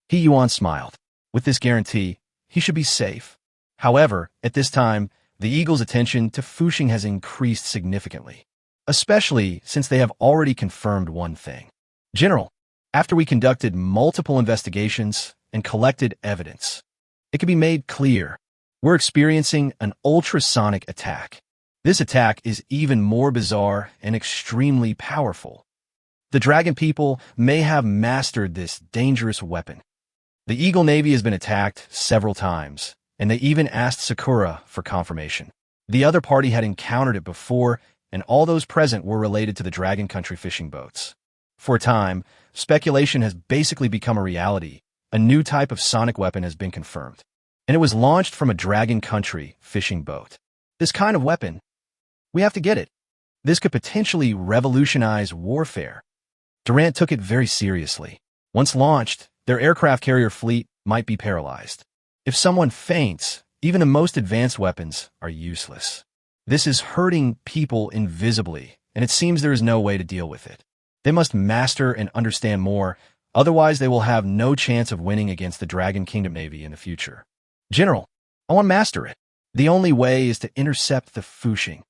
He Yuan smiled. With this guarantee, he should be safe. However, at this time, the Eagle's attention to Fuxing has increased significantly, especially since they have already confirmed one thing. General, after we conducted multiple investigations and collected evidence, it can be made clear we're experiencing an ultrasonic attack. This attack is even more bizarre and extremely powerful. The Dragon people may have mastered this dangerous weapon. The Eagle Navy has been attacked several times, and they even asked Sakura for confirmation. The other party had encountered it before, and all those present were related to the Dragon Country fishing boats. For a time, speculation has basically become a reality. A new type of sonic weapon has been confirmed, and it was launched from a Dragon Country fishing boat. This kind of weapon, we have to get it. This could potentially revolutionize warfare. Durant took it very seriously. Once launched, their aircraft carrier fleet might be paralyzed. If someone faints, even the most advanced weapons are useless. This is hurting people invisibly, and it seems there is no way to deal with it. They must master and understand more, otherwise they will have no chance of winning against the Dragon Kingdom Navy in the future. General, I want to master it. The only way is to intercept the Fushing.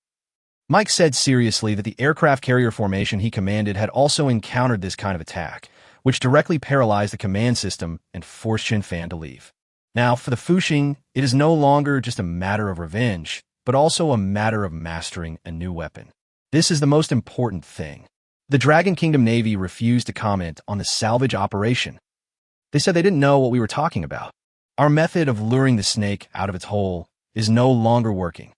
Mike said seriously that the aircraft carrier formation he commanded had also encountered this kind of attack, which directly paralyzed the command system and forced Chen Fan to leave. Now, for the Fushing, it is no longer just a matter of revenge, but also a matter of mastering a new weapon. This is the most important thing. The Dragon Kingdom Navy refused to comment on the salvage operation. They said they didn't know what we were talking about. Our method of luring the snake out of its hole is no longer working.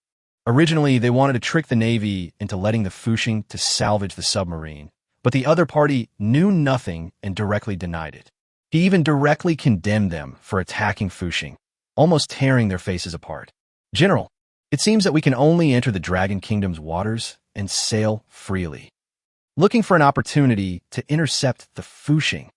Originally, they wanted to trick the Navy into letting the Fushing to salvage the submarine, but the other party knew nothing and directly denied it. He even directly condemned them for attacking Fushing, almost tearing their faces apart. General, it seems that we can only enter the Dragon Kingdom's waters and sail freely, looking for an opportunity to intercept the Fushing.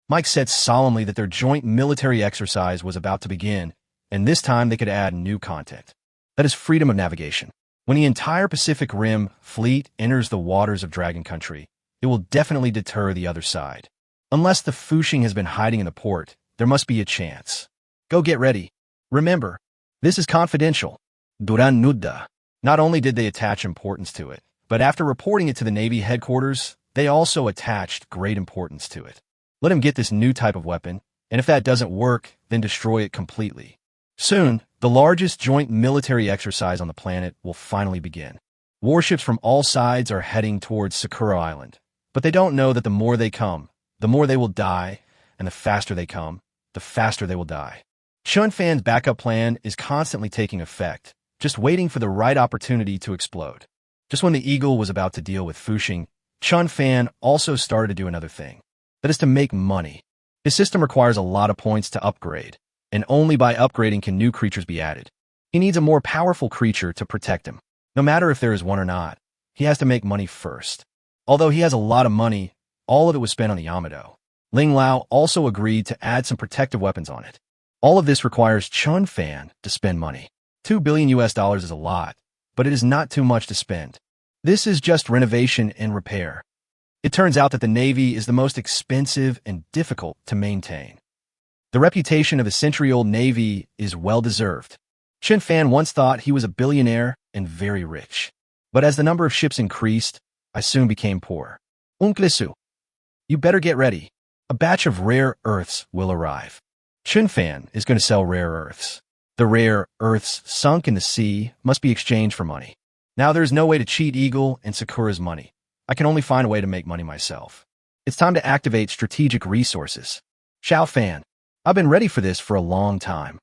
Mike said solemnly that their joint military exercise was about to begin, and this time they could add new content. That is freedom of navigation. When the entire Pacific Rim fleet enters the waters of Dragon Country, it will definitely deter the other side. Unless the Fushing has been hiding in the port, there must be a chance. Go get ready. Remember, this is confidential. Duran Nudda. Not only did they attach importance to it, but after reporting it to the Navy headquarters, they also attached great importance to it. Let him get this new type of weapon, and if that doesn't work, then destroy it completely. Soon, the largest joint military exercise on the planet will finally begin. Warships from all sides are heading towards Sakura Island, but they don't know that the more they come, the more they will die, and the faster they come, the faster they will die. Chen Fan's backup plan is constantly taking effect, just waiting for the right opportunity to explode. Just when the Eagle was about to deal with Fushing, Chen Fan also started to do another thing. That is to make money. His system requires a lot of points to upgrade, and only by upgrading can new creatures be added. He needs a more powerful creature to protect him. No matter if there is one or not, he has to make money first. Although he has a lot of money, all of it was spent on the Yamato. Ling Lao also agreed to add some protective weapons on it. All of this requires Chen Fan to spend money. $2 billion is a lot, but it is not too much to spend. This is just renovation and repair. It turns out that the Navy is the most expensive and difficult to maintain. The reputation of a century-old Navy is well-deserved. Chen Fan once thought he was a billionaire and very rich. But as the number of ships increased, I soon became poor. Unklisu, you better get ready. A batch of rare earths will arrive. Chen Fan is going to sell rare earths. The rare earths sunk in the sea must be exchanged for money. Now there's no way to cheat Eagle and Sakura's money. I can only find a way to make money myself. It's time to activate strategic resources. Xiao Fan, I've been ready for this for a long time.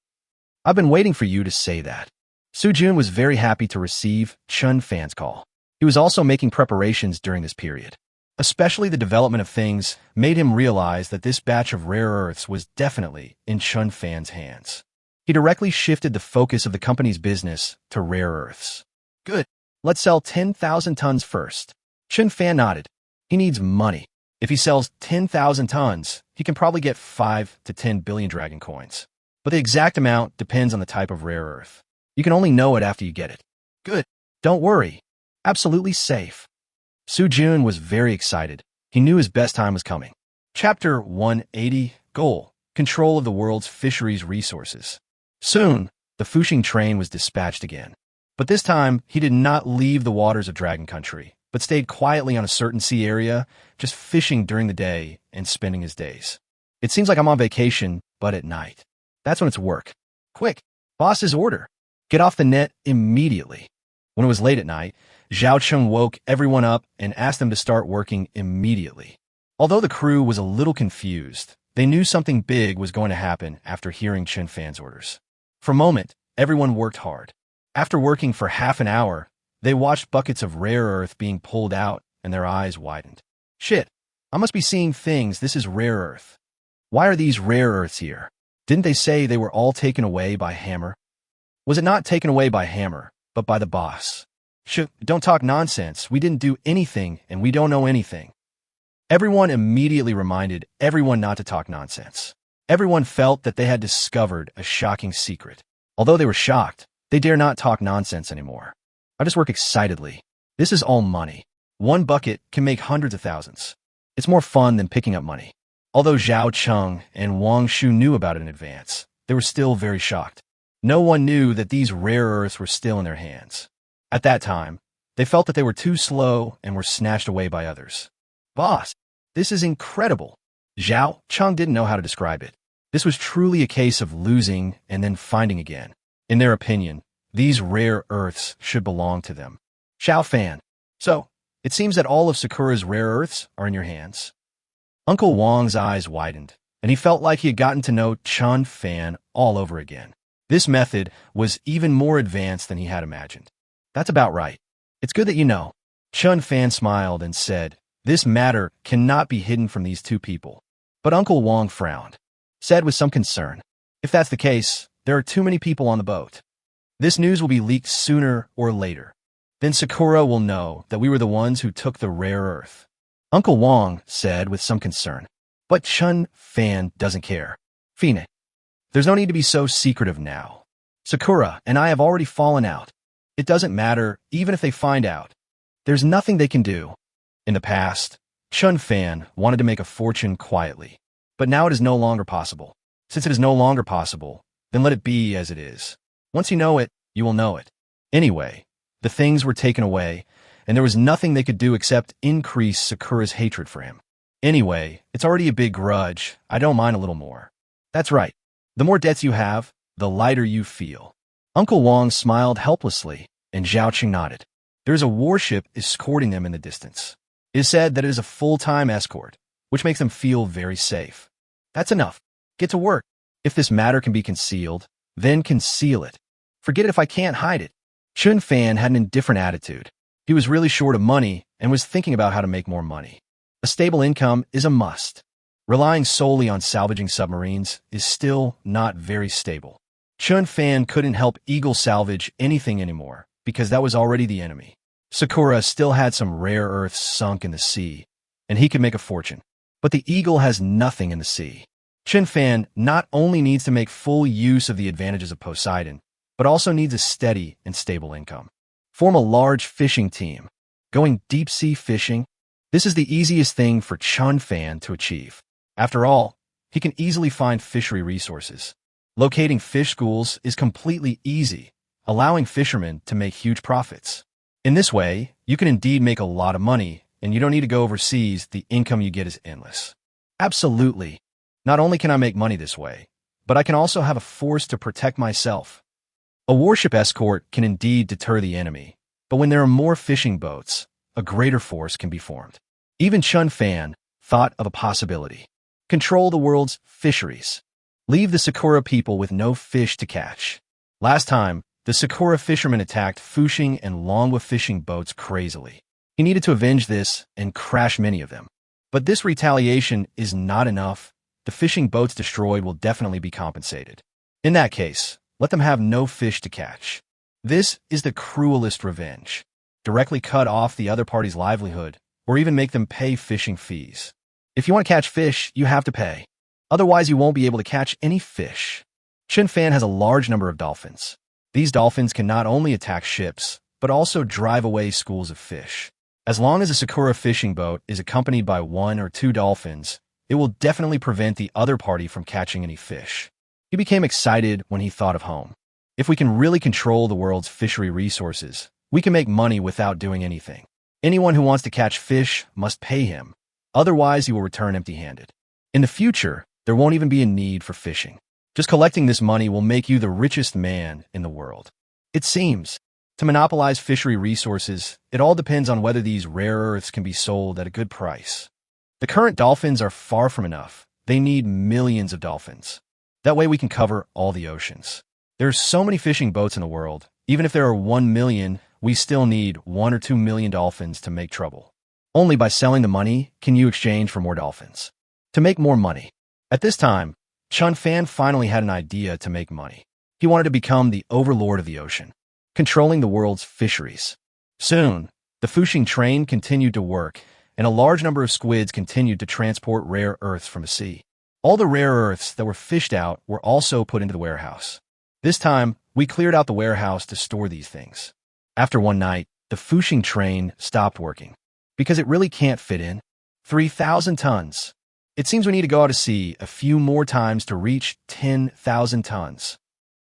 I've been waiting for you to say that. Su Jun was very happy to receive Chen Fan's call. He was also making preparations during this period. Especially the development of things made him realize that this batch of rare earths was definitely in Chen Fan's hands. He directly shifted the focus of the company's business to rare earths. Good. Let's sell 10,000 tons first. Chen Fan nodded. He needs money. If he sells 10,000 tons, he can probably get 5 to 10 billion dragon coins. But the exact amount depends on the type of rare earth. You can only know it after you get it. Good. Don't worry. Absolutely safe. Su Jun was very excited. He knew his best time was coming. Chapter 180, Goal, Control of the World's Fisheries Resources. Soon, the Fushing train was dispatched again. But this time, he did not leave the waters of Dragon Country, but stayed quietly on a certain sea area, just fishing during the day and spending his days. It seems like I'm on vacation, but at night. That's when it's work. Quick, boss's order. Get off the net immediately. When it was late at night, Zhao Cheng woke everyone up and asked them to start working immediately. Although the crew was a little confused, they knew something big was going to happen after hearing Chen Fan's orders. For a moment, everyone worked hard. After working for half an hour, they watched buckets of rare earth being pulled out and their eyes widened. Shit, I must be seeing things. This is rare earth. Why are these rare earths here? Didn't they say they were all taken away by Hammer? Was it not taken away by Hammer, but by the boss? Don't talk nonsense. We didn't do anything and we don't know anything. Everyone immediately reminded everyone not to talk nonsense. Everyone felt that they had discovered a shocking secret. Although they were shocked, they dare not talk nonsense anymore. I just work excitedly. This is all money. One bucket can make hundreds of thousands. It's more fun than picking up money. Although Zhao Cheng and Wang Shu knew about it in advance, they were still very shocked. No one knew that these rare earths were still in their hands. At that time, they felt that they were too slow and were snatched away by others. Boss, this is incredible. Zhao Cheng didn't know how to describe it. This was truly a case of losing and then finding again. In their opinion, these rare earths should belong to them. Chen Fan. So, it seems that all of Sakura's rare earths are in your hands. Uncle Wang's eyes widened, and he felt like he had gotten to know Chen Fan all over again. This method was even more advanced than he had imagined. That's about right. It's good that you know. Chen Fan smiled and said, this matter cannot be hidden from these two people. But Uncle Wang frowned, said with some concern, if that's the case, there are too many people on the boat. This news will be leaked sooner or later. Then Sakura will know that we were the ones who took the rare earth. Uncle Wang said with some concern, but Chen Fan doesn't care. Fine. There's no need to be so secretive now. Sakura and I have already fallen out. It doesn't matter, even if they find out. There's nothing they can do. In the past, Chen Fan wanted to make a fortune quietly, but now it is no longer possible. Since it is no longer possible, then let it be as it is. Once you know it, you will know it. Anyway, the things were taken away, and there was nothing they could do except increase Sakura's hatred for him. Anyway, it's already a big grudge. I don't mind a little more. That's right. The more debts you have, the lighter you feel. Uncle Wang smiled helplessly, and Zhao Qing nodded. There is a warship escorting them in the distance. It is said that it is a full-time escort, which makes them feel very safe. That's enough. Get to work. If this matter can be concealed, then conceal it. Forget it if I can't hide it. Chen Fan had an indifferent attitude. He was really short of money and was thinking about how to make more money. A stable income is a must. Relying solely on salvaging submarines is still not very stable. Chen Fan couldn't help Eagle salvage anything anymore because that was already the enemy. Sakura still had some rare earths sunk in the sea, and he could make a fortune. But the Eagle has nothing in the sea. Chen Fan not only needs to make full use of the advantages of Poseidon, but also needs a steady and stable income. Form a large fishing team. Going deep-sea fishing, this is the easiest thing for Chen Fan to achieve. After all, he can easily find fishery resources. Locating fish schools is completely easy, allowing fishermen to make huge profits. In this way, you can indeed make a lot of money, and you don't need to go overseas. The income you get is endless. Absolutely. Not only can I make money this way, but I can also have a force to protect myself. A warship escort can indeed deter the enemy, but when there are more fishing boats, a greater force can be formed. Even Chen Fan thought of a possibility. Control the world's fisheries. Leave the Sakura people with no fish to catch. Last time, the Sakura fishermen attacked Fuxing and Longwa fishing boats crazily. He needed to avenge this and crash many of them. But this retaliation is not enough. The fishing boats destroyed will definitely be compensated. In that case, let them have no fish to catch. This is the cruelest revenge. Directly cut off the other party's livelihood, or even make them pay fishing fees. If you want to catch fish, you have to pay. Otherwise, you won't be able to catch any fish. Chen Fan has a large number of dolphins. These dolphins can not only attack ships, but also drive away schools of fish. As long as a Sakura fishing boat is accompanied by 1 or 2 dolphins, it will definitely prevent the other party from catching any fish. He became excited when he thought of home. If we can really control the world's fishery resources, we can make money without doing anything. Anyone who wants to catch fish must pay him. Otherwise, he will return empty-handed. In the future, there won't even be a need for fishing. Just collecting this money will make you the richest man in the world. It seems, to monopolize fishery resources, it all depends on whether these rare earths can be sold at a good price. The current dolphins are far from enough. They need millions of dolphins. That way we can cover all the oceans. There are so many fishing boats in the world. Even if there are 1 million, we still need 1 or 2 million dolphins to make trouble. Only by selling the money can you exchange for more dolphins. To make more money. At this time, Chen Fan finally had an idea to make money. He wanted to become the overlord of the ocean, controlling the world's fisheries. Soon, the Fuxing train continued to work, and a large number of squids continued to transport rare earths from the sea. All the rare earths that were fished out were also put into the warehouse. This time, we cleared out the warehouse to store these things. After one night, the Fuxing train stopped working because it really can't fit in 3,000 tons. It seems we need to go out to sea a few more times to reach 10,000 tons.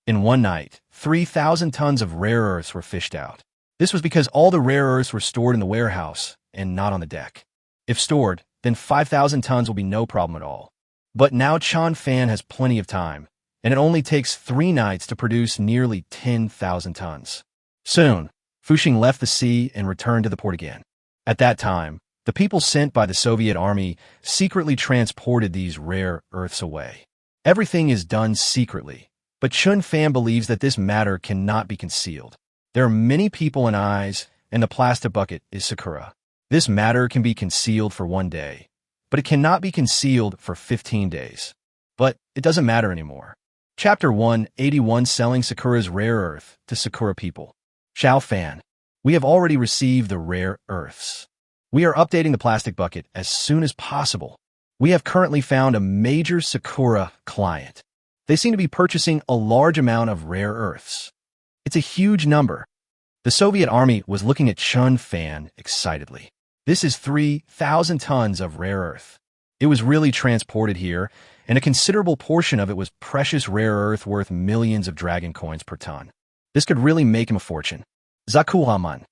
In one night, 3,000 tons of rare earths were fished out. This was because all the rare earths were stored in the warehouse and not on the deck. If stored, then 5,000 tons will be no problem at all. But now Chen Fan has plenty of time, and it only takes 3 nights to produce nearly 10,000 tons. Soon, Fuxing left the sea and returned to the port again. At that time, the people sent by the Soviet army secretly transported these rare earths away. Everything is done secretly, but Chen Fan believes that this matter cannot be concealed. There are many people and eyes, and the plastic bucket is Sakura. This matter can be concealed for 1 day, but it cannot be concealed for 15 days. But it doesn't matter anymore. Chapter 181, Selling Sakura's Rare Earth to Sakura People. Xiao Fan, we have already received the rare earths. We are updating the plastic bucket as soon as possible. We have currently found a major Sakura client. They seem to be purchasing a large amount of rare earths. It's a huge number. The Soviet army was looking at Chen Fan excitedly. This is 3,000 tons of rare earth. It was really transported here, and a considerable portion of it was precious rare earth worth millions of dragon coins per ton. This could really make him a fortune. Zakuhaman.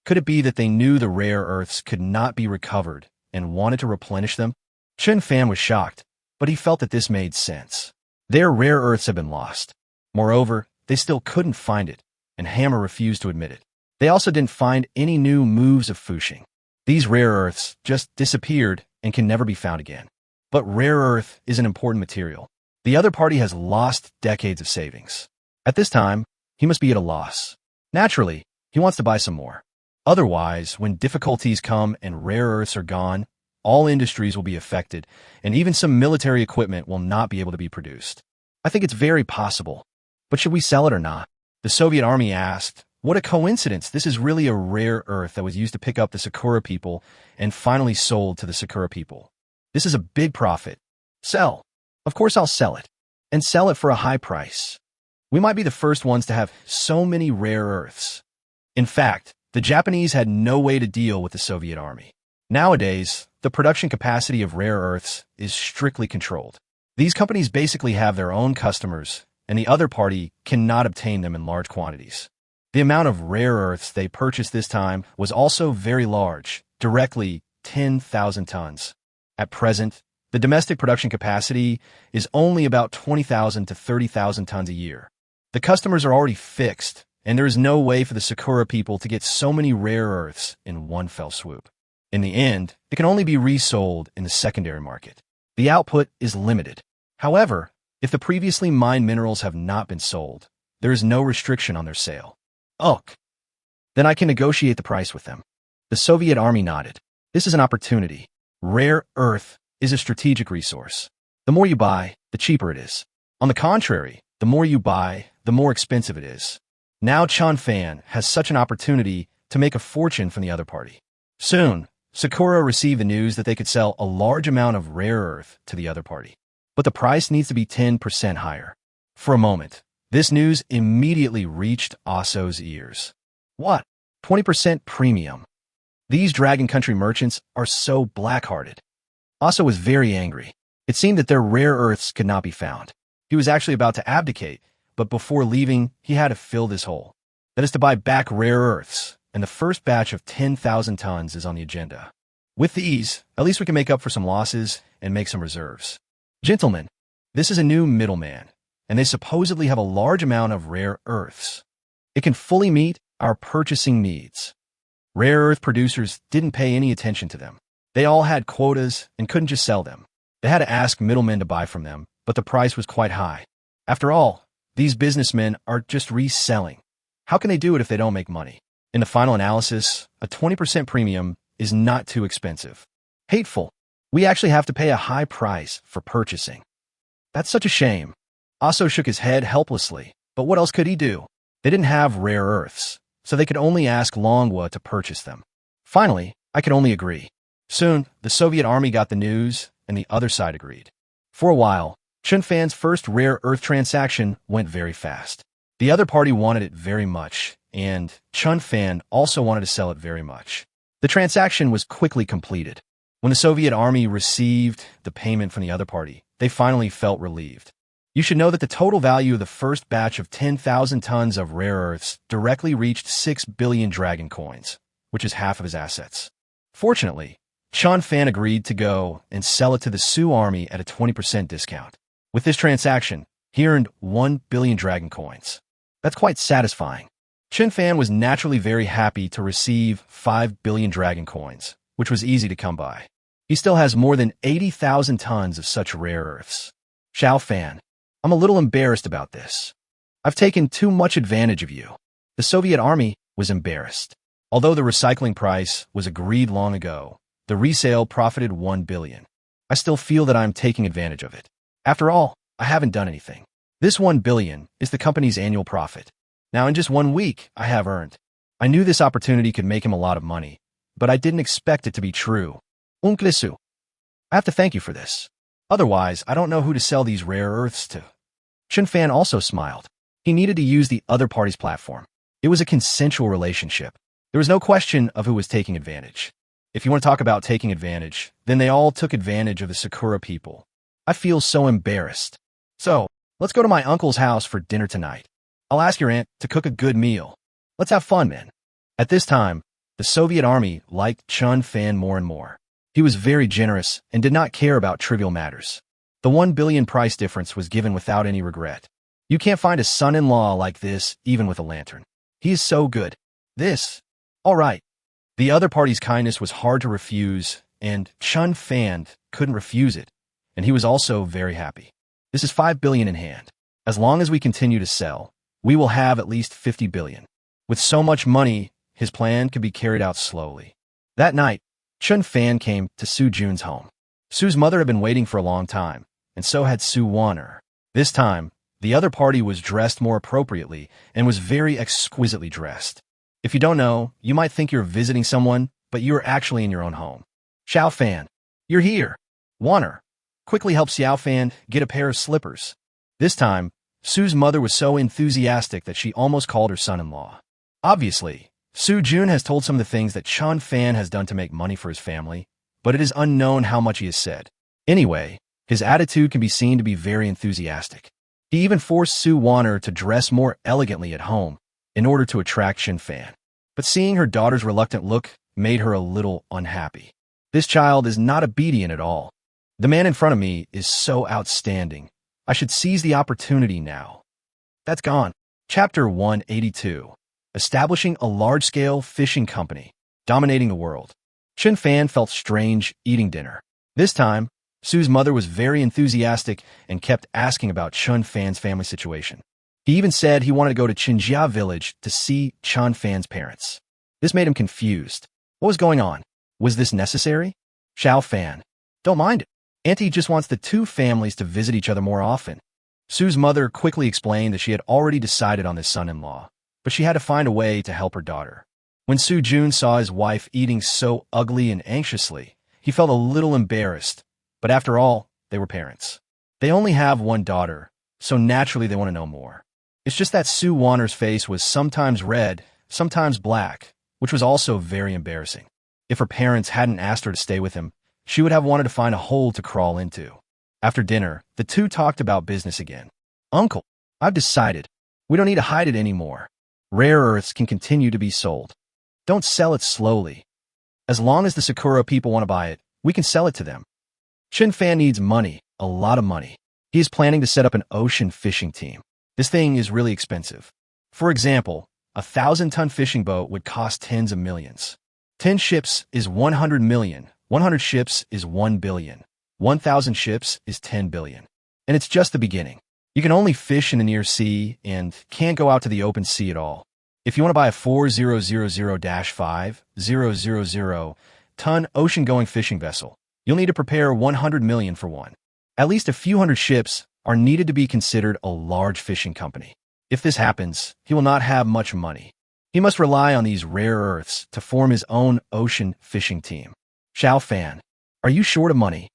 Could it be that they knew the rare earths could not be recovered and wanted to replenish them? Chen Fan was shocked, but he felt that this made sense. Their rare earths had been lost. Moreover, they still couldn't find it, and Hammer refused to admit it. They also didn't find any new moves of Fuxing. These rare earths just disappeared and can never be found again. But rare earth is an important material. The other party has lost decades of savings. At this time, he must be at a loss. Naturally, he wants to buy some more. Otherwise, when difficulties come and rare earths are gone, all industries will be affected, and even some military equipment will not be able to be produced. I think it's very possible. But should we sell it or not? The Soviet army asked. What a coincidence. This is really a rare earth that was used to pick up the Sakura people and finally sold to the Sakura people. This is a big profit. Sell. Of course I'll sell it. And sell it for a high price. We might be the first ones to have so many rare earths. In fact, the Japanese had no way to deal with the Soviet army. Nowadays, the production capacity of rare earths is strictly controlled. These companies basically have their own customers, and the other party cannot obtain them in large quantities. The amount of rare earths they purchased this time was also very large, directly 10,000 tons. At present, the domestic production capacity is only about 20,000 to 30,000 tons a year. The customers are already fixed, and there is no way for the Sakura people to get so many rare earths in one fell swoop. In the end, it can only be resold in the secondary market. The output is limited. However, if the previously mined minerals have not been sold, there is no restriction on their sale. Ugh. Then I can negotiate the price with them. The Soviet army nodded. This is an opportunity. Rare earth is a strategic resource. The more you buy, the cheaper it is. On the contrary, the more you buy, the more expensive it is. Now Chen Fan has such an opportunity to make a fortune from the other party. Soon, Sakura received the news that they could sell a large amount of rare earth to the other party. But the price needs to be 10% higher. For a moment, this news immediately reached Aso's ears. What? 20% premium. These Dragon Country merchants are so black-hearted. Aso was very angry. It seemed that their rare earths could not be found. He was actually about to abdicate, but before leaving, he had to fill this hole. That is to buy back rare earths, and the first batch of 10,000 tons is on the agenda. With these, at least we can make up for some losses and make some reserves. Gentlemen, this is a new middleman, and they supposedly have a large amount of rare earths. It can fully meet our purchasing needs. Rare earth producers didn't pay any attention to them. They all had quotas and couldn't just sell them. They had to ask middlemen to buy from them, but the price was quite high. After all, these businessmen are just reselling. How can they do it if they don't make money? In the final analysis, a 20% premium is not too expensive. Hateful. We actually have to pay a high price for purchasing. That's such a shame. Aso shook his head helplessly, but what else could he do? They didn't have rare earths, so they could only ask Longwa to purchase them. Finally, I could only agree. Soon, the Soviet army got the news, and the other side agreed. For a while, Chen Fan's first rare earth transaction went very fast. The other party wanted it very much, and Chen Fan also wanted to sell it very much. The transaction was quickly completed. When the Soviet army received the payment from the other party, they finally felt relieved. You should know that the total value of the first batch of 10,000 tons of rare earths directly reached 6 billion dragon coins, which is half of his assets. Fortunately, Chen Fan agreed to go and sell it to the Sioux army at a 20% discount. With this transaction, he earned 1 billion dragon coins. That's quite satisfying. Chen Fan was naturally very happy to receive 5 billion dragon coins, which was easy to come by. He still has more than 80,000 tons of such rare earths. Xiao Fan, I'm a little embarrassed about this. I've taken too much advantage of you. The Soviet army was embarrassed. Although the recycling price was agreed long ago, the resale profited 1 billion. I still feel that I'm taking advantage of it. After all, I haven't done anything. This 1 billion is the company's annual profit. Now in just 1 week, I have earned. I knew this opportunity could make him a lot of money, but I didn't expect it to be true. Unklisu, I have to thank you for this. Otherwise, I don't know who to sell these rare earths to. Chen Fan also smiled. He needed to use the other party's platform. It was a consensual relationship. There was no question of who was taking advantage. If you want to talk about taking advantage, then they all took advantage of the Sakura people. I feel so embarrassed. So, let's go to my uncle's house for dinner tonight. I'll ask your aunt to cook a good meal. Let's have fun, man. At this time, the Soviet army liked Chen Fan more and more. He was very generous and did not care about trivial matters. The 1 billion price difference was given without any regret. You can't find a son-in-law like this even with a lantern. He is so good. All right. The other party's kindness was hard to refuse, and Chen Fan couldn't refuse it, and he was also very happy. This is 5 billion in hand. As long as we continue to sell, we will have at least 50 billion. With so much money, his plan could be carried out slowly. That night, Chen Fan came to Su Jun's home. Su's mother had been waiting for a long time, and so had Su Wan'er. This time, the other party was dressed more appropriately and was very exquisitely dressed. If you don't know, you might think you're visiting someone, but you are actually in your own home. Xiao Fan, you're here. Wan'er quickly helped Xiao Fan get a pair of slippers. This time, Su's mother was so enthusiastic that she almost called her son-in-law. Obviously, Su Jun has told some of the things that Chen Fan has done to make money for his family, but it is unknown how much he has said. Anyway, his attitude can be seen to be very enthusiastic. He even forced Su Wan'er to dress more elegantly at home in order to attract Chen Fan. But seeing her daughter's reluctant look made her a little unhappy. This child is not obedient at all. The man in front of me is so outstanding. I should seize the opportunity now. That's gone. Chapter 182. Establishing a large-scale fishing company, dominating the world. Chen Fan felt strange eating dinner. This time, Su's mother was very enthusiastic and kept asking about Chen Fan's family situation. He even said he wanted to go to Qinjia village to see Chen Fan's parents. This made him confused. What was going on? Was this necessary? Xiao Fan, don't mind it. Auntie just wants the two families to visit each other more often. Su's mother quickly explained that she had already decided on this son-in-law, but she had to find a way to help her daughter. When Su Jun saw his wife eating so ugly and anxiously, he felt a little embarrassed, but after all, they were parents. They only have one daughter, so naturally they want to know more. It's just that Su Wan'er's face was sometimes red, sometimes black, which was also very embarrassing. If her parents hadn't asked her to stay with him, she would have wanted to find a hole to crawl into. After dinner, the two talked about business again. Uncle, I've decided. We don't need to hide it anymore. Rare earths can continue to be sold. Don't sell it slowly. As long as the Sakura people want to buy it, we can sell it to them. Chen Fan needs money, a lot of money. He is planning to set up an ocean fishing team. This thing is really expensive. For example, a 1,000-ton fishing boat would cost tens of millions. 10 ships is 100 million. 100 ships is 1 billion. 1,000 ships is 10 billion. And it's just the beginning. You can only fish in the near sea and can't go out to the open sea at all. If you want to buy a 4000-5000-ton ocean-going fishing vessel, you'll need to prepare 100 million for one. At least a few hundred ships are needed to be considered a large fishing company. If this happens, he will not have much money. He must rely on these rare earths to form his own ocean fishing team. Xiao Fan, are you short of money?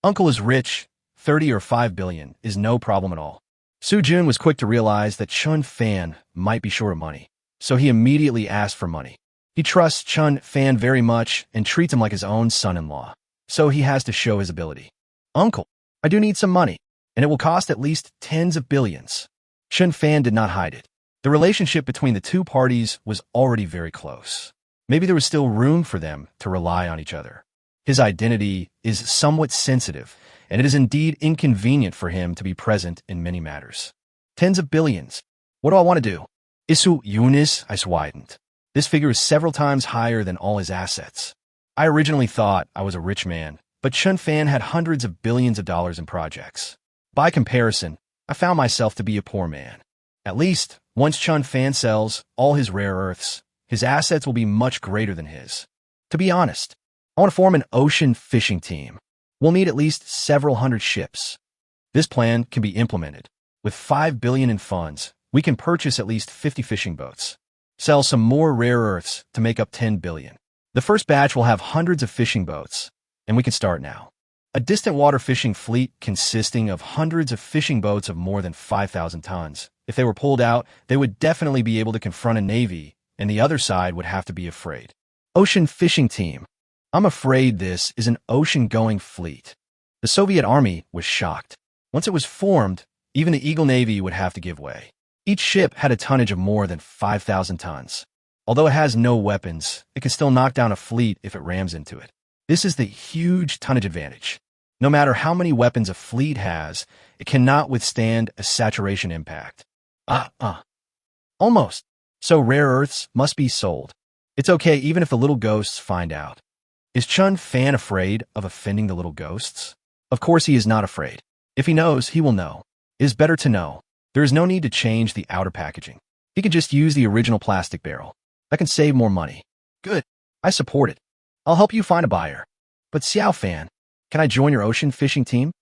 Uncle is rich. 30 or 5 billion is no problem at all. Su Jun was quick to realize that Chen Fan might be short of money. so he immediately asked for money. He trusts Chen Fan very much and treats him like his own son-in-law, so he has to show his ability. Uncle, I do need some money, and it will cost at least tens of billions. Chen Fan did not hide it. The relationship between the two parties was already very close. Maybe there was still room for them to rely on each other. His identity is somewhat sensitive, and it is indeed inconvenient for him to be present in many matters. Tens of billions. What do I want to do? Isu Yunis is widened. This figure is several times higher than all his assets. I originally thought I was a rich man, but Chen Fan had hundreds of billions of dollars in projects. By comparison, I found myself to be a poor man. At least, once Chen Fan sells all his rare earths, his assets will be much greater than his. To be honest, I want to form an ocean fishing team. We'll need at least several hundred ships. This plan can be implemented. With 5 billion in funds, we can purchase at least 50 fishing boats. Sell some more rare earths to make up 10 billion. The first batch will have hundreds of fishing boats, and we can start now. A distant water fishing fleet consisting of hundreds of fishing boats of more than 5,000 tons. If they were pulled out, they would definitely be able to confront a navy, and the other side would have to be afraid. Ocean fishing team. I'm afraid this is an ocean-going fleet. The Soviet army was shocked. Once it was formed, even the Eagle Navy would have to give way. Each ship had a tonnage of more than 5,000 tons. Although it has no weapons, it can still knock down a fleet if it rams into it. This is the huge tonnage advantage. No matter how many weapons a fleet has, it cannot withstand a saturation impact. Almost. So rare earths must be sold. It's okay even if the little ghosts find out. Is Chen Fan afraid of offending the little ghosts? Of course he is not afraid. If he knows, he will know. It is better to know. There is no need to change the outer packaging. He can just use the original plastic barrel. That can save more money. Good. I support it. I'll help you find a buyer. But Xiao Fan, can I join your ocean fishing team?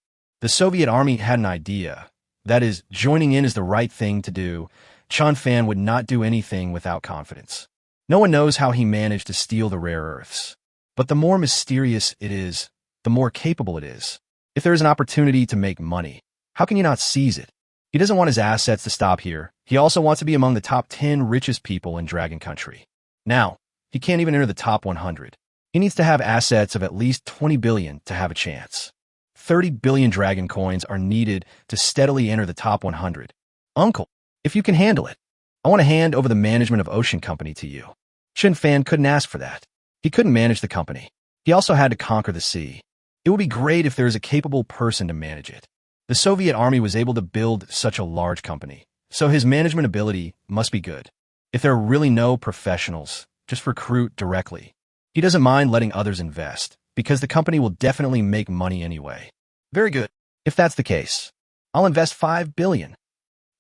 The Soviet army had an idea. That is, joining in is the right thing to do. Chen Fan would not do anything without confidence. No one knows how he managed to steal the rare earths. But the more mysterious it is, the more capable it is. If there is an opportunity to make money, how can you not seize it? He doesn't want his assets to stop here. He also wants to be among the top 10 richest people in Dragon Country. Now, he can't even enter the top 100. He needs to have assets of at least 20 billion to have a chance. 30 billion dragon coins are needed to steadily enter the top 100. Uncle, if you can handle it, I want to hand over the management of Ocean Company to you. Chen Fan couldn't ask for that. He couldn't manage the company. He also had to conquer the sea. It would be great if there is a capable person to manage it. The Soviet army was able to build such a large company, so his management ability must be good. If there are really no professionals, just recruit directly. He doesn't mind letting others invest, because the company will definitely make money anyway. Very good. If that's the case, I'll invest 5 billion.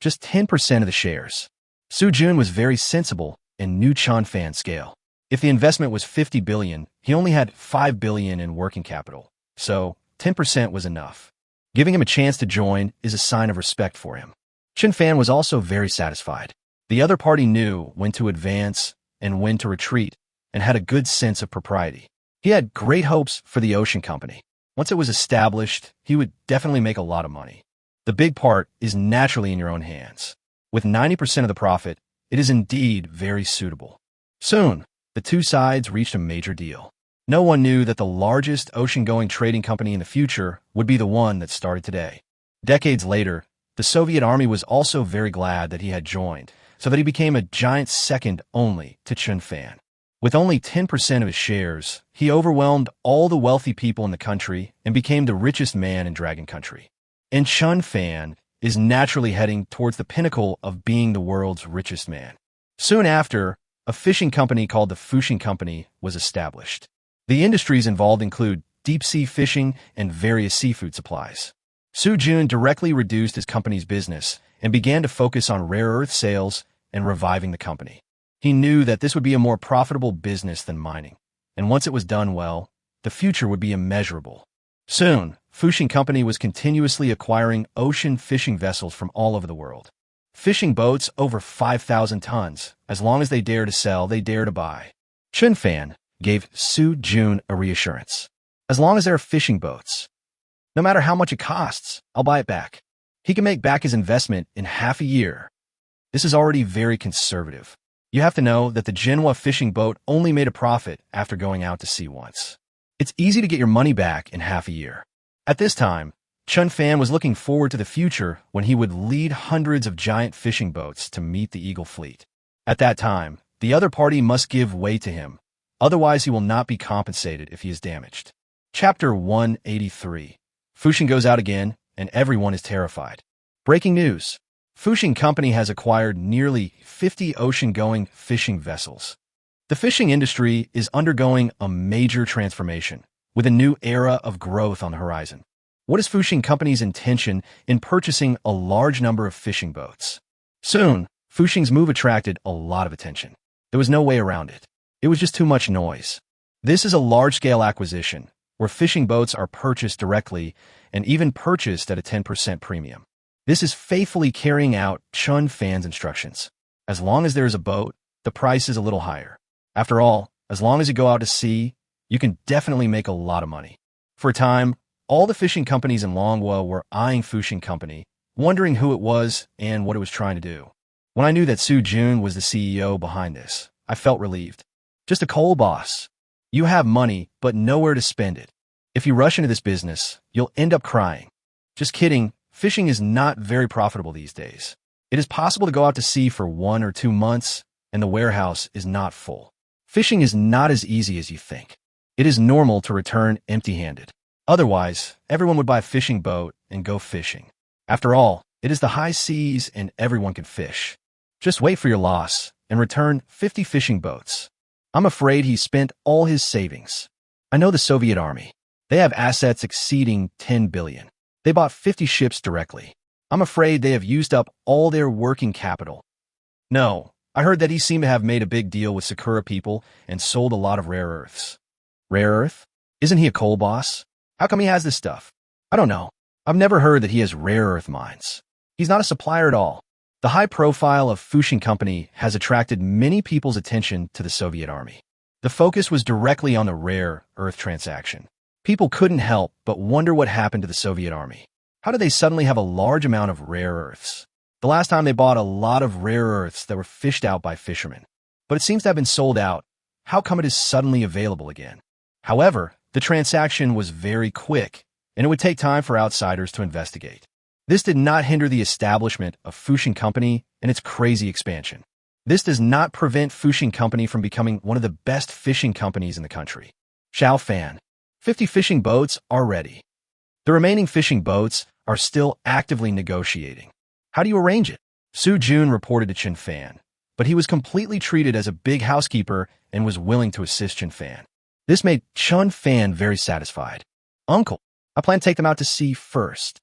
Just 10% of the shares. Su Jun was very sensible and knew Chen Fan's scale. If the investment was 50 billion, he only had 5 billion in working capital, so 10% was enough. Giving him a chance to join is a sign of respect for him. Chen Fan was also very satisfied. The other party knew when to advance and when to retreat, and had a good sense of propriety. He had great hopes for the Ocean Company. Once it was established, he would definitely make a lot of money. The big part is naturally in your own hands. With 90% of the profit, it is indeed very suitable. Soon, the two sides reached a major deal. No one knew that the largest ocean-going trading company in the future would be the one that started today. Decades later, the Soviet army was also very glad that he had joined, so that he became a giant second only to Chen Fan. With only 10% of his shares, he overwhelmed all the wealthy people in the country and became the richest man in Dragon Country. And Chen Fan is naturally heading towards the pinnacle of being the world's richest man. Soon after, a fishing company called the Fushing Company was established. The industries involved include deep-sea fishing and various seafood supplies. Su Jun directly reduced his company's business and began to focus on rare earth sales and reviving the company. He knew that this would be a more profitable business than mining, and once it was done well, the future would be immeasurable. Soon, Fushing Company was continuously acquiring ocean fishing vessels from all over the world. Fishing boats over 5,000 tons. As long as they dare to sell, they dare to buy. Chen Fan gave Su Jun a reassurance. As long as there are fishing boats, no matter how much it costs, I'll buy it back. He can make back his investment in half a year. This is already very conservative. You have to know that the manhwa fishing boat only made a profit after going out to sea once. It's easy to get your money back in half a year. At this time, Chen Fan was looking forward to the future when he would lead hundreds of giant fishing boats to meet the Eagle fleet. At that time, the other party must give way to him, otherwise he will not be compensated if he is damaged. Chapter 183. Fushing goes out again, and everyone is terrified. Breaking news. Fushing Company has acquired nearly 50 ocean-going fishing vessels. The fishing industry is undergoing a major transformation, with a new era of growth on the horizon. What is Fushing Company's intention in purchasing a large number of fishing boats? Soon, Fushing's move attracted a lot of attention. There was no way around it. It was just too much noise. This is a large-scale acquisition, where fishing boats are purchased directly and even purchased at a 10% premium. This is faithfully carrying out Chen Fan's instructions. As long as there is a boat, the price is a little higher. After all, as long as you go out to sea, you can definitely make a lot of money. For a time, all the fishing companies in Longwa were eyeing Fushing Company, wondering who it was and what it was trying to do. When I knew that Su Jun was the CEO behind this, I felt relieved. Just a coal boss. You have money, but nowhere to spend it. If you rush into this business, you'll end up crying. Just kidding, fishing is not very profitable these days. It is possible to go out to sea for 1 or 2 months, and the warehouse is not full. Fishing is not as easy as you think. It is normal to return empty-handed. Otherwise, everyone would buy a fishing boat and go fishing. After all, it is the high seas and everyone can fish. Just wait for your loss and return 50 fishing boats. I'm afraid he spent all his savings. I know the Soviet Army. They have assets exceeding 10 billion. They bought 50 ships directly. I'm afraid they have used up all their working capital. No, I heard that he seemed to have made a big deal with Sakura people and sold a lot of rare earths. Rare earth? Isn't he a coal boss? How come he has this stuff? I don't know. I've never heard that he has rare earth mines. He's not a supplier at all. The high profile of Fushing Company has attracted many people's attention to the Soviet Army. The focus was directly on the rare earth transaction. People couldn't help but wonder what happened to the Soviet Army. How did they suddenly have a large amount of rare earths? The last time they bought a lot of rare earths that were fished out by fishermen. But it seems to have been sold out. How come it is suddenly available again? However, the transaction was very quick, and it would take time for outsiders to investigate. This did not hinder the establishment of Fushing Company and its crazy expansion. This does not prevent Fushing Company from becoming one of the best fishing companies in the country. Chen Fan. 50 fishing boats are ready. The remaining fishing boats are still actively negotiating. How do you arrange it? Su Jun reported to Chen Fan, but he was completely treated as a big housekeeper and was willing to assist Chen Fan. This made Chen Fan very satisfied. Uncle, I plan to take them out to sea first.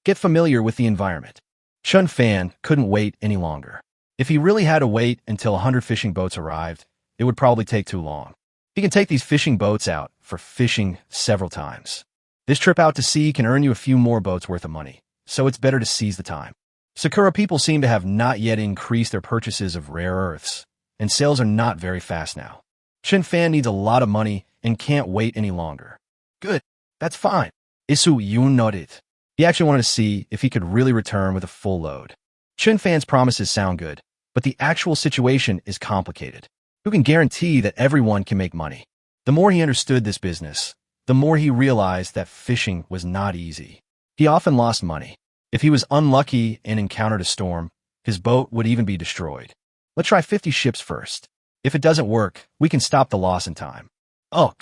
Get familiar with the environment. Chen Fan couldn't wait any longer. If he really had to wait until 100 fishing boats arrived, it would probably take too long. He can take these fishing boats out for fishing several times. This trip out to sea can earn you a few more boats worth of money, so it's better to seize the time. Sakura people seem to have not yet increased their purchases of rare earths, and sales are not very fast now. Chen Fan needs a lot of money and can't wait any longer. Good, that's fine. Isu Yun nodded. He actually wanted to see if he could really return with a full load. Chen Fan's promises sound good, but the actual situation is complicated. Who can guarantee that everyone can make money? The more he understood this business, the more he realized that fishing was not easy. He often lost money. If he was unlucky and encountered a storm, his boat would even be destroyed. Let's try 50 ships first. If it doesn't work, we can stop the loss in time. Ugh.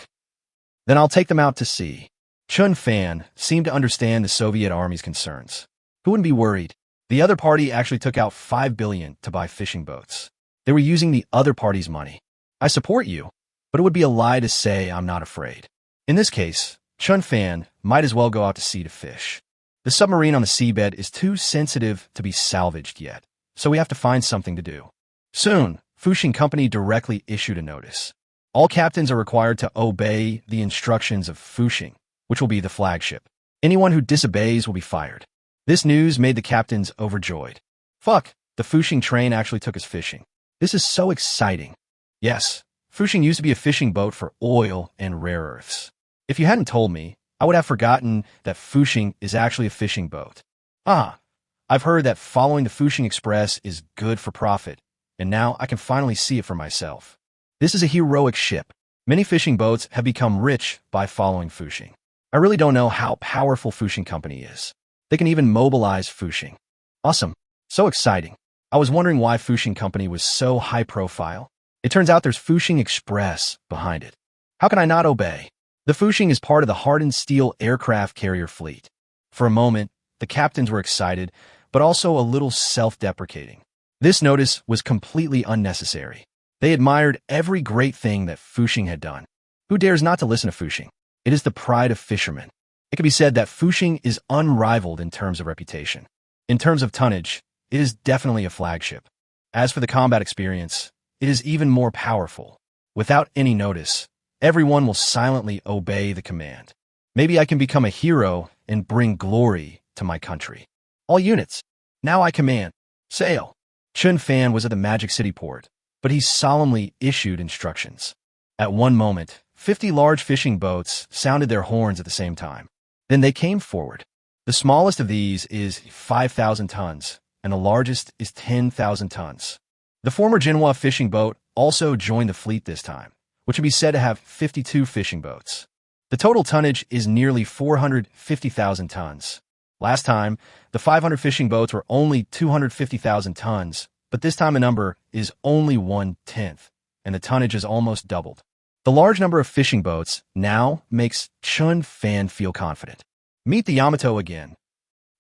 Then I'll take them out to sea. Chen Fan seemed to understand the Soviet Army's concerns. Who wouldn't be worried? The other party actually took out 5 billion to buy fishing boats. They were using the other party's money. I support you, but it would be a lie to say I'm not afraid. In this case, Chen Fan might as well go out to sea to fish. The submarine on the seabed is too sensitive to be salvaged yet, so we have to find something to do. Soon, Fushing Company directly issued a notice. All captains are required to obey the instructions of Fushing, which will be the flagship. Anyone who disobeys will be fired. This news made the captains overjoyed. Fuck, the Fushing train actually took us fishing. This is so exciting. Yes, Fushing used to be a fishing boat for oil and rare earths. If you hadn't told me, I would have forgotten that Fushing is actually a fishing boat. I've heard that following the Fushing Express is good for profit, and now I can finally see it for myself. This is a heroic ship. Many fishing boats have become rich by following Fuxing. I really don't know how powerful Fuxing Company is. They can even mobilize Fuxing. Awesome. So exciting. I was wondering why Fuxing Company was so high profile. It turns out there's Fuxing Express behind it. How can I not obey? The Fuxing is part of the hardened steel aircraft carrier fleet. For a moment, the captains were excited, but also a little self-deprecating. This notice was completely unnecessary. They admired every great thing that Fuxing had done. Who dares not to listen to Fuxing? It is the pride of fishermen. It can be said that Fuxing is unrivaled in terms of reputation. In terms of tonnage, it is definitely a flagship. As for the combat experience, it is even more powerful. Without any notice, everyone will silently obey the command. Maybe I can become a hero and bring glory to my country. All units, now I command. Sail. Chen Fan was at the Magic City port, but he solemnly issued instructions. At one moment, 50 large fishing boats sounded their horns at the same time. Then they came forward. The smallest of these is 5,000 tons, and the largest is 10,000 tons. The former manhwa fishing boat also joined the fleet this time, which would be said to have 52 fishing boats. The total tonnage is nearly 450,000 tons. Last time, the 500 fishing boats were only 250,000 tons, but this time the number is only 1/10, and the tonnage is almost doubled. The large number of fishing boats now makes Chen Fan feel confident. Meet the Yamato again.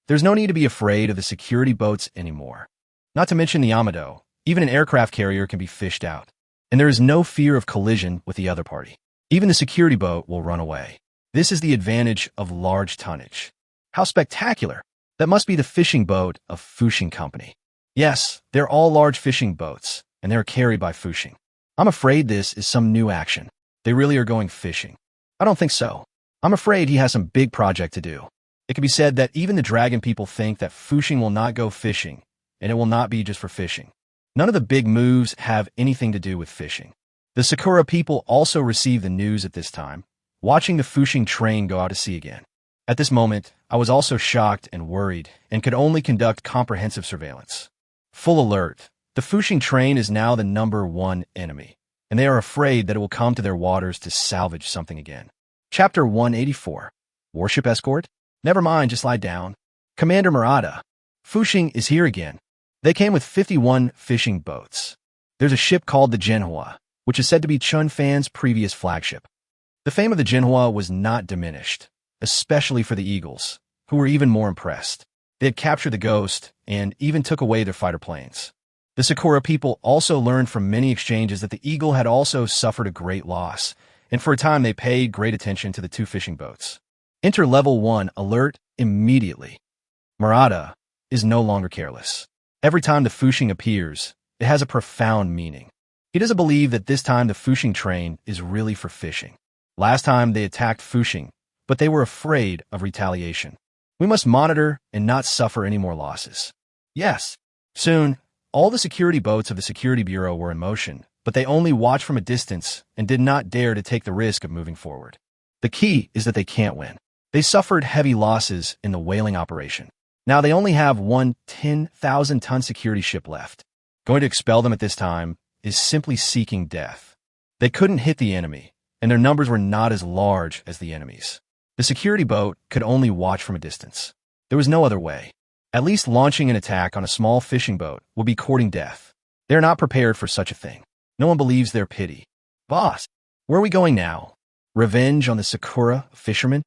There's no need to be afraid of the security boats anymore. Not to mention the Yamato, even an aircraft carrier can be fished out. And there is no fear of collision with the other party. Even the security boat will run away. This is the advantage of large tonnage. How spectacular! That must be the fishing boat of Fuxing Company. Yes, they're all large fishing boats, and they're carried by Fuxing. I'm afraid this is some new action. They really are going fishing. I don't think so. I'm afraid he has some big project to do. It can be said that even the dragon people think that Fuxing will not go fishing, and it will not be just for fishing. None of the big moves have anything to do with fishing. The Sakura people also receive the news at this time, watching the Fuxing train go out to sea again. At this moment, I was also shocked and worried and could only conduct comprehensive surveillance. Full alert. The Fuxing train is now the #1 enemy, and they are afraid that it will come to their waters to salvage something again. Chapter 184. Warship Escort? Never mind, just lie down. Commander Murata. Fuxing is here again. They came with 51 fishing boats. There's a ship called the manhwa, which is said to be Chen Fan's previous flagship. The fame of the manhwa was not diminished, especially for the Eagles, who were even more impressed. They had captured the Ghost and even took away their fighter planes. The Sakura people also learned from many exchanges that the Eagle had also suffered a great loss, and for a time they paid great attention to the 2 fishing boats. Enter Level 1 alert immediately. Murata is no longer careless. Every time the Fuxing appears, it has a profound meaning. He doesn't believe that this time the Fuxing train is really for fishing. Last time they attacked Fuxing, but they were afraid of retaliation. We must monitor and not suffer any more losses. Yes. Soon, all the security boats of the Security Bureau were in motion, but they only watched from a distance and did not dare to take the risk of moving forward. The key is that they can't win. They suffered heavy losses in the whaling operation. Now they only have one 10,000-ton security ship left. Going to expel them at this time is simply seeking death. They couldn't hit the enemy, and their numbers were not as large as the enemy's. The security boat could only watch from a distance. There was no other way. At least launching an attack on a small fishing boat would be courting death. They are not prepared for such a thing. No one believes their pity. Boss, where are we going now? Revenge on the Sakura fishermen?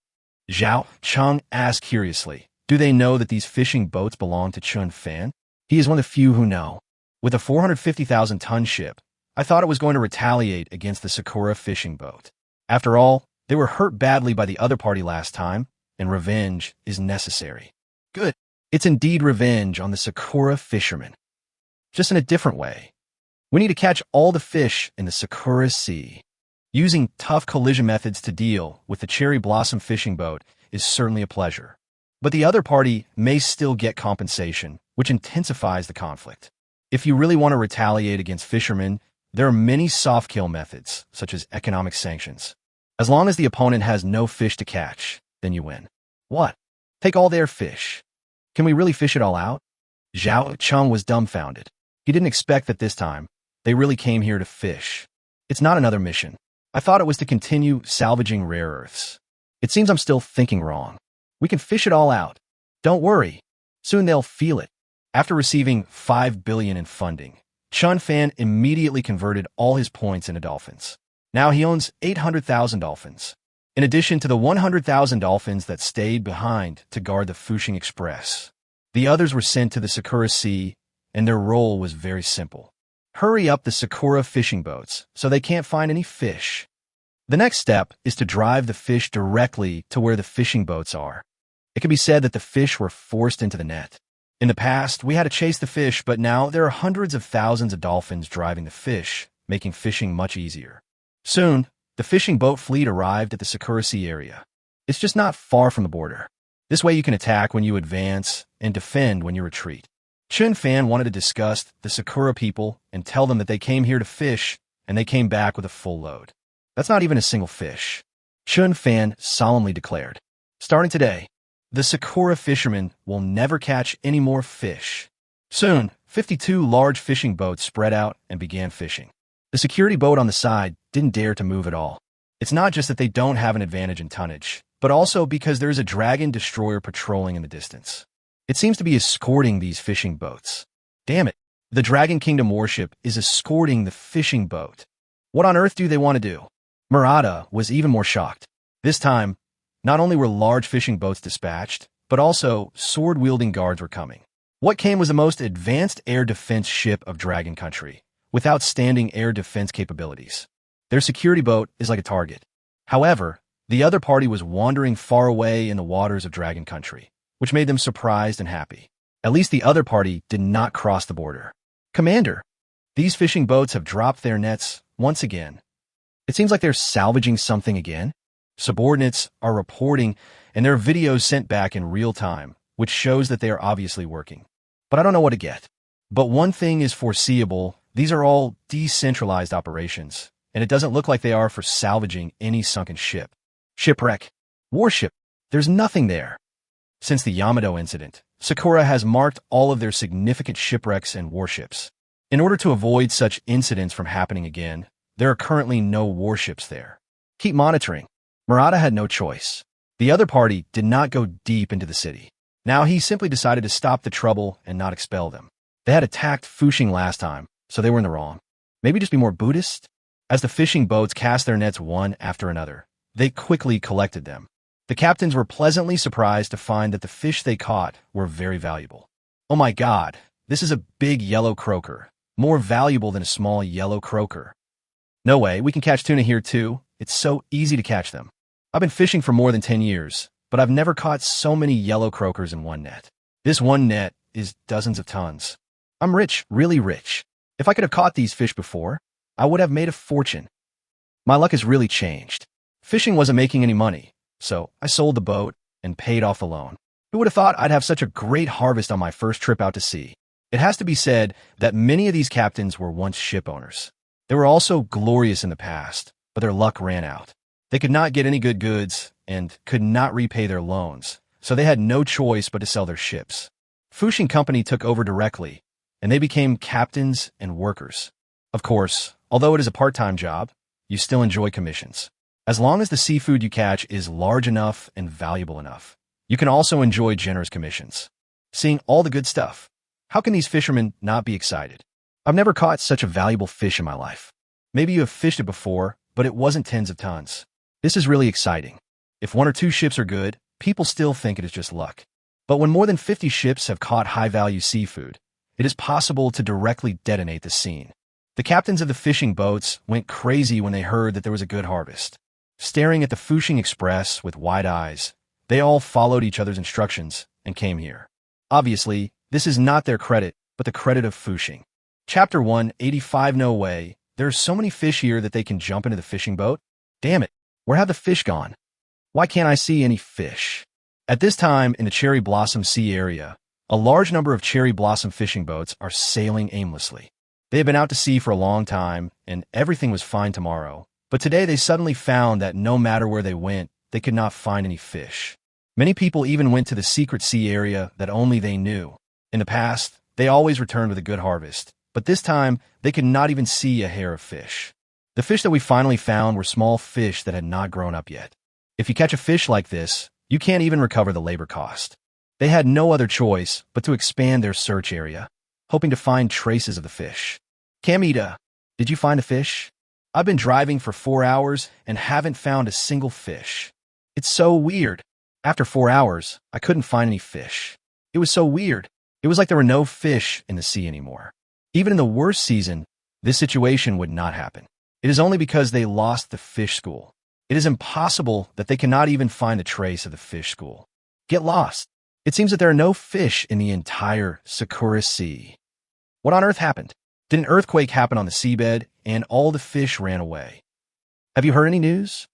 Zhao Cheng asked curiously. Do they know that these fishing boats belong to Chen Fan? He is one of the few who know. With a 450,000-ton ship, I thought it was going to retaliate against the Sakura fishing boat. After all, they were hurt badly by the other party last time, and revenge is necessary. Good. It's indeed revenge on the Sakura fishermen. Just in a different way. We need to catch all the fish in the Sakura Sea. Using tough collision methods to deal with the cherry blossom fishing boat is certainly a pleasure. But the other party may still get compensation, which intensifies the conflict. If you really want to retaliate against fishermen, there are many soft kill methods, such as economic sanctions. As long as the opponent has no fish to catch, then you win. What? Take all their fish. Can we really fish it all out? Zhao Cheng was dumbfounded. He didn't expect that this time, they really came here to fish. It's not another mission. I thought it was to continue salvaging rare earths. It seems I'm still thinking wrong. We can fish it all out. Don't worry. Soon they'll feel it. After receiving $5 billion in funding, Chen Fan immediately converted all his points into dolphins. Now he owns 800,000 dolphins, in addition to the 100,000 dolphins that stayed behind to guard the Fushing Express. The others were sent to the Sakura Sea, and their role was very simple. Hurry up the Sakura fishing boats so they can't find any fish. The next step is to drive the fish directly to where the fishing boats are. It can be said that the fish were forced into the net. In the past, we had to chase the fish, but now there are hundreds of thousands of dolphins driving the fish, making fishing much easier. Soon, the fishing boat fleet arrived at the Sakura Sea area. It's just not far from the border. This way you can attack when you advance and defend when you retreat. Chen Fan wanted to discuss the Sakura people and tell them that they came here to fish, and they came back with a full load. That's not even a single fish. Chen Fan solemnly declared, starting today, the Sakura fishermen will never catch any more fish. Soon, 52 large fishing boats spread out and began fishing. The security boat on the side didn't dare to move at all. It's not just that they don't have an advantage in tonnage, but also because there's a dragon destroyer patrolling in the distance. It seems to be escorting these fishing boats. Damn it, the Dragon Kingdom warship is escorting the fishing boat. What on earth do they want to do? Murata was even more shocked. This time, not only were large fishing boats dispatched, but also sword-wielding guards were coming. What came was the most advanced air defense ship of Dragon Country, with outstanding air defense capabilities. Their security boat is like a target. However, the other party was wandering far away in the waters of Dragon Country, which made them surprised and happy. At least the other party did not cross the border. Commander, these fishing boats have dropped their nets once again. It seems like they're salvaging something again. Subordinates are reporting, and there are videos sent back in real time, which shows that they are obviously working. But I don't know what to get. But one thing is foreseeable. These are all decentralized operations, and it doesn't look like they are for salvaging any sunken ship. Shipwreck. Warship. There's nothing there. Since the Yamato incident, Sakura has marked all of their significant shipwrecks and warships. In order to avoid such incidents from happening again, there are currently no warships there. Keep monitoring. Murata had no choice. The other party did not go deep into the city. Now he simply decided to stop the trouble and not expel them. They had attacked Fushing last time, so they were in the wrong. Maybe just be more Buddhist? As the fishing boats cast their nets one after another, they quickly collected them. The captains were pleasantly surprised to find that the fish they caught were very valuable. Oh my God, this is a big yellow croaker, more valuable than a small yellow croaker. No way, we can catch tuna here too. It's so easy to catch them. I've been fishing for more than 10 years, but I've never caught so many yellow croakers in one net. This one net is dozens of tons. I'm rich, really rich. If I could have caught these fish before, I would have made a fortune. My luck has really changed. Fishing wasn't making any money, so I sold the boat and paid off the loan. Who would have thought I'd have such a great harvest on my first trip out to sea? It has to be said that many of these captains were once ship owners. They were also glorious in the past, but their luck ran out. They could not get any good goods and could not repay their loans, so they had no choice but to sell their ships. Fushing Company took over directly, and they became captains and workers. Of course, although it is a part-time job, you still enjoy commissions. As long as the seafood you catch is large enough and valuable enough, you can also enjoy generous commissions. Seeing all the good stuff, how can these fishermen not be excited? I've never caught such a valuable fish in my life. Maybe you have fished it before, but it wasn't tens of tons. This is really exciting. If one or two ships are good, people still think it is just luck. But when more than 50 ships have caught high-value seafood, it is possible to directly detonate the scene. The captains of the fishing boats went crazy when they heard that there was a good harvest. Staring at the Fushing Express with wide eyes, they all followed each other's instructions and came here. Obviously, this is not their credit, but the credit of Fushing. Chapter 185. No way. There are so many fish here that they can jump into the fishing boat. Damn it. Where have the fish gone? Why can't I see any fish? At this time, in the Cherry Blossom Sea area, a large number of cherry blossom fishing boats are sailing aimlessly. They have been out to sea for a long time, and everything was fine tomorrow. But today they suddenly found that no matter where they went, they could not find any fish. Many people even went to the secret sea area that only they knew. In the past, they always returned with a good harvest, But this time, they could not even see a hair of fish. The fish that we finally found were small fish that had not grown up yet. If you catch a fish like this, you can't even recover the labor cost. They had no other choice but to expand their search area, hoping to find traces of the fish. Kamita, did you find a fish? I've been driving for 4 hours and haven't found a single fish. It's so weird. After 4 hours, I couldn't find any fish. It was so weird. It was like there were no fish in the sea anymore. Even in the worst season, this situation would not happen. It is only because they lost the fish school. It is impossible that they cannot even find a trace of the fish school. Get lost. It seems that there are no fish in the entire Sakura Sea. What on earth happened? Did an earthquake happen on the seabed and all the fish ran away? Have you heard any news?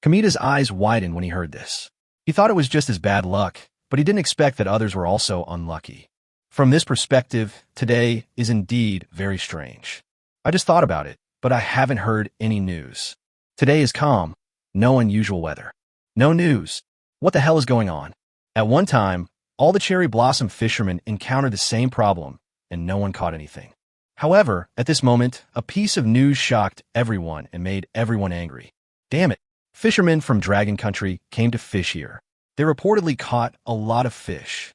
Kamita's eyes widened when he heard this. He thought it was just his bad luck, but he didn't expect that others were also unlucky. From this perspective, today is indeed very strange. I just thought about it, but I haven't heard any news. Today is calm, no unusual weather. No news. What the hell is going on? At one time, all the cherry blossom fishermen encountered the same problem, and no one caught anything. However, at this moment, a piece of news shocked everyone and made everyone angry. Damn it. Fishermen from Dragon Country came to fish here. They reportedly caught a lot of fish.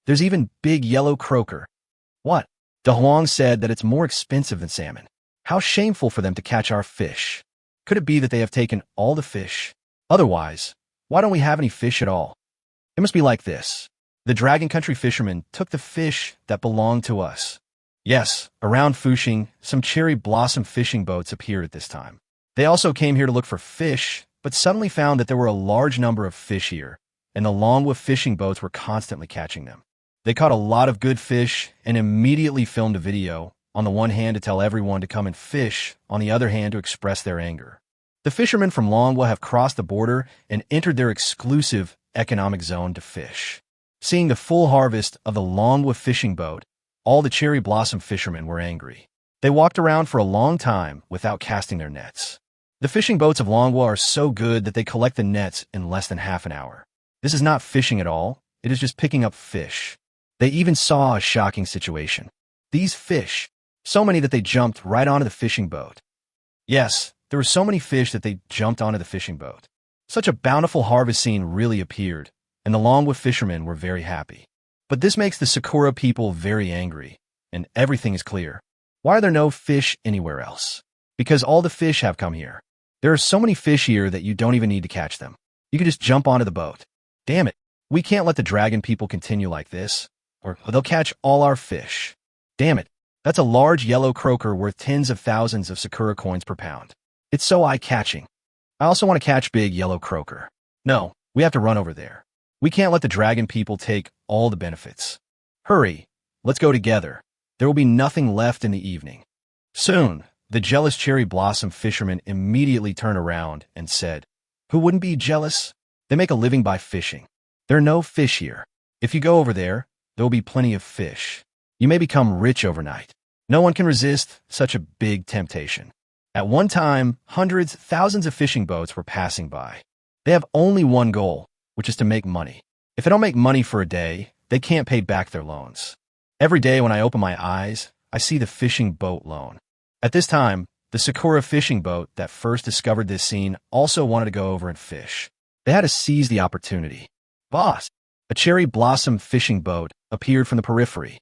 There's even big yellow croaker. What? De Huang said that it's more expensive than salmon. How shameful for them to catch our fish. Could it be that they have taken all the fish? Otherwise, why don't we have any fish at all? It must be like this. The Dragon Country fishermen took the fish that belonged to us. Yes, around Fuxing, some cherry blossom fishing boats appeared at this time. They also came here to look for fish, but suddenly found that there were a large number of fish here, and the manhwa fishing boats were constantly catching them. They caught a lot of good fish and immediately filmed a video, on the one hand to tell everyone to come and fish, on the other hand to express their anger. The fishermen from Longwa have crossed the border and entered their exclusive economic zone to fish. Seeing the full harvest of the Longwa fishing boat, all the cherry blossom fishermen were angry. They walked around for a long time without casting their nets. The fishing boats of Longwa are so good that they collect the nets in less than half an hour. This is not fishing at all, it is just picking up fish. They even saw a shocking situation. These fish, so many that they jumped right onto the fishing boat. Yes, there were so many fish that they jumped onto the fishing boat. Such a bountiful harvest scene really appeared, and the Longwa fishermen were very happy. But this makes the Sakura people very angry, and everything is clear. Why are there no fish anywhere else? Because all the fish have come here. There are so many fish here that you don't even need to catch them. You can just jump onto the boat. Damn it, we can't let the dragon people continue like this, or they'll catch all our fish. Damn it, that's a large yellow croaker worth tens of thousands of Sakura coins per pound. It's so eye-catching. I also want to catch big yellow croaker. No, we have to run over there. We can't let the dragon people take all the benefits. Hurry, let's go together. There will be nothing left in the evening. Soon, the jealous cherry blossom fishermen immediately turned around and said, "Who wouldn't be jealous? They make a living by fishing. There are no fish here. If you go over there, there will be plenty of fish. You may become rich overnight. No one can resist such a big temptation." At one time, hundreds, thousands of fishing boats were passing by. They have only one goal, which is to make money. If they don't make money for a day, they can't pay back their loans. Every day when I open my eyes, I see the fishing boat loan. At this time, the Sakura fishing boat that first discovered this scene also wanted to go over and fish. They had to seize the opportunity. Boss, a cherry blossom fishing boat appeared from the periphery.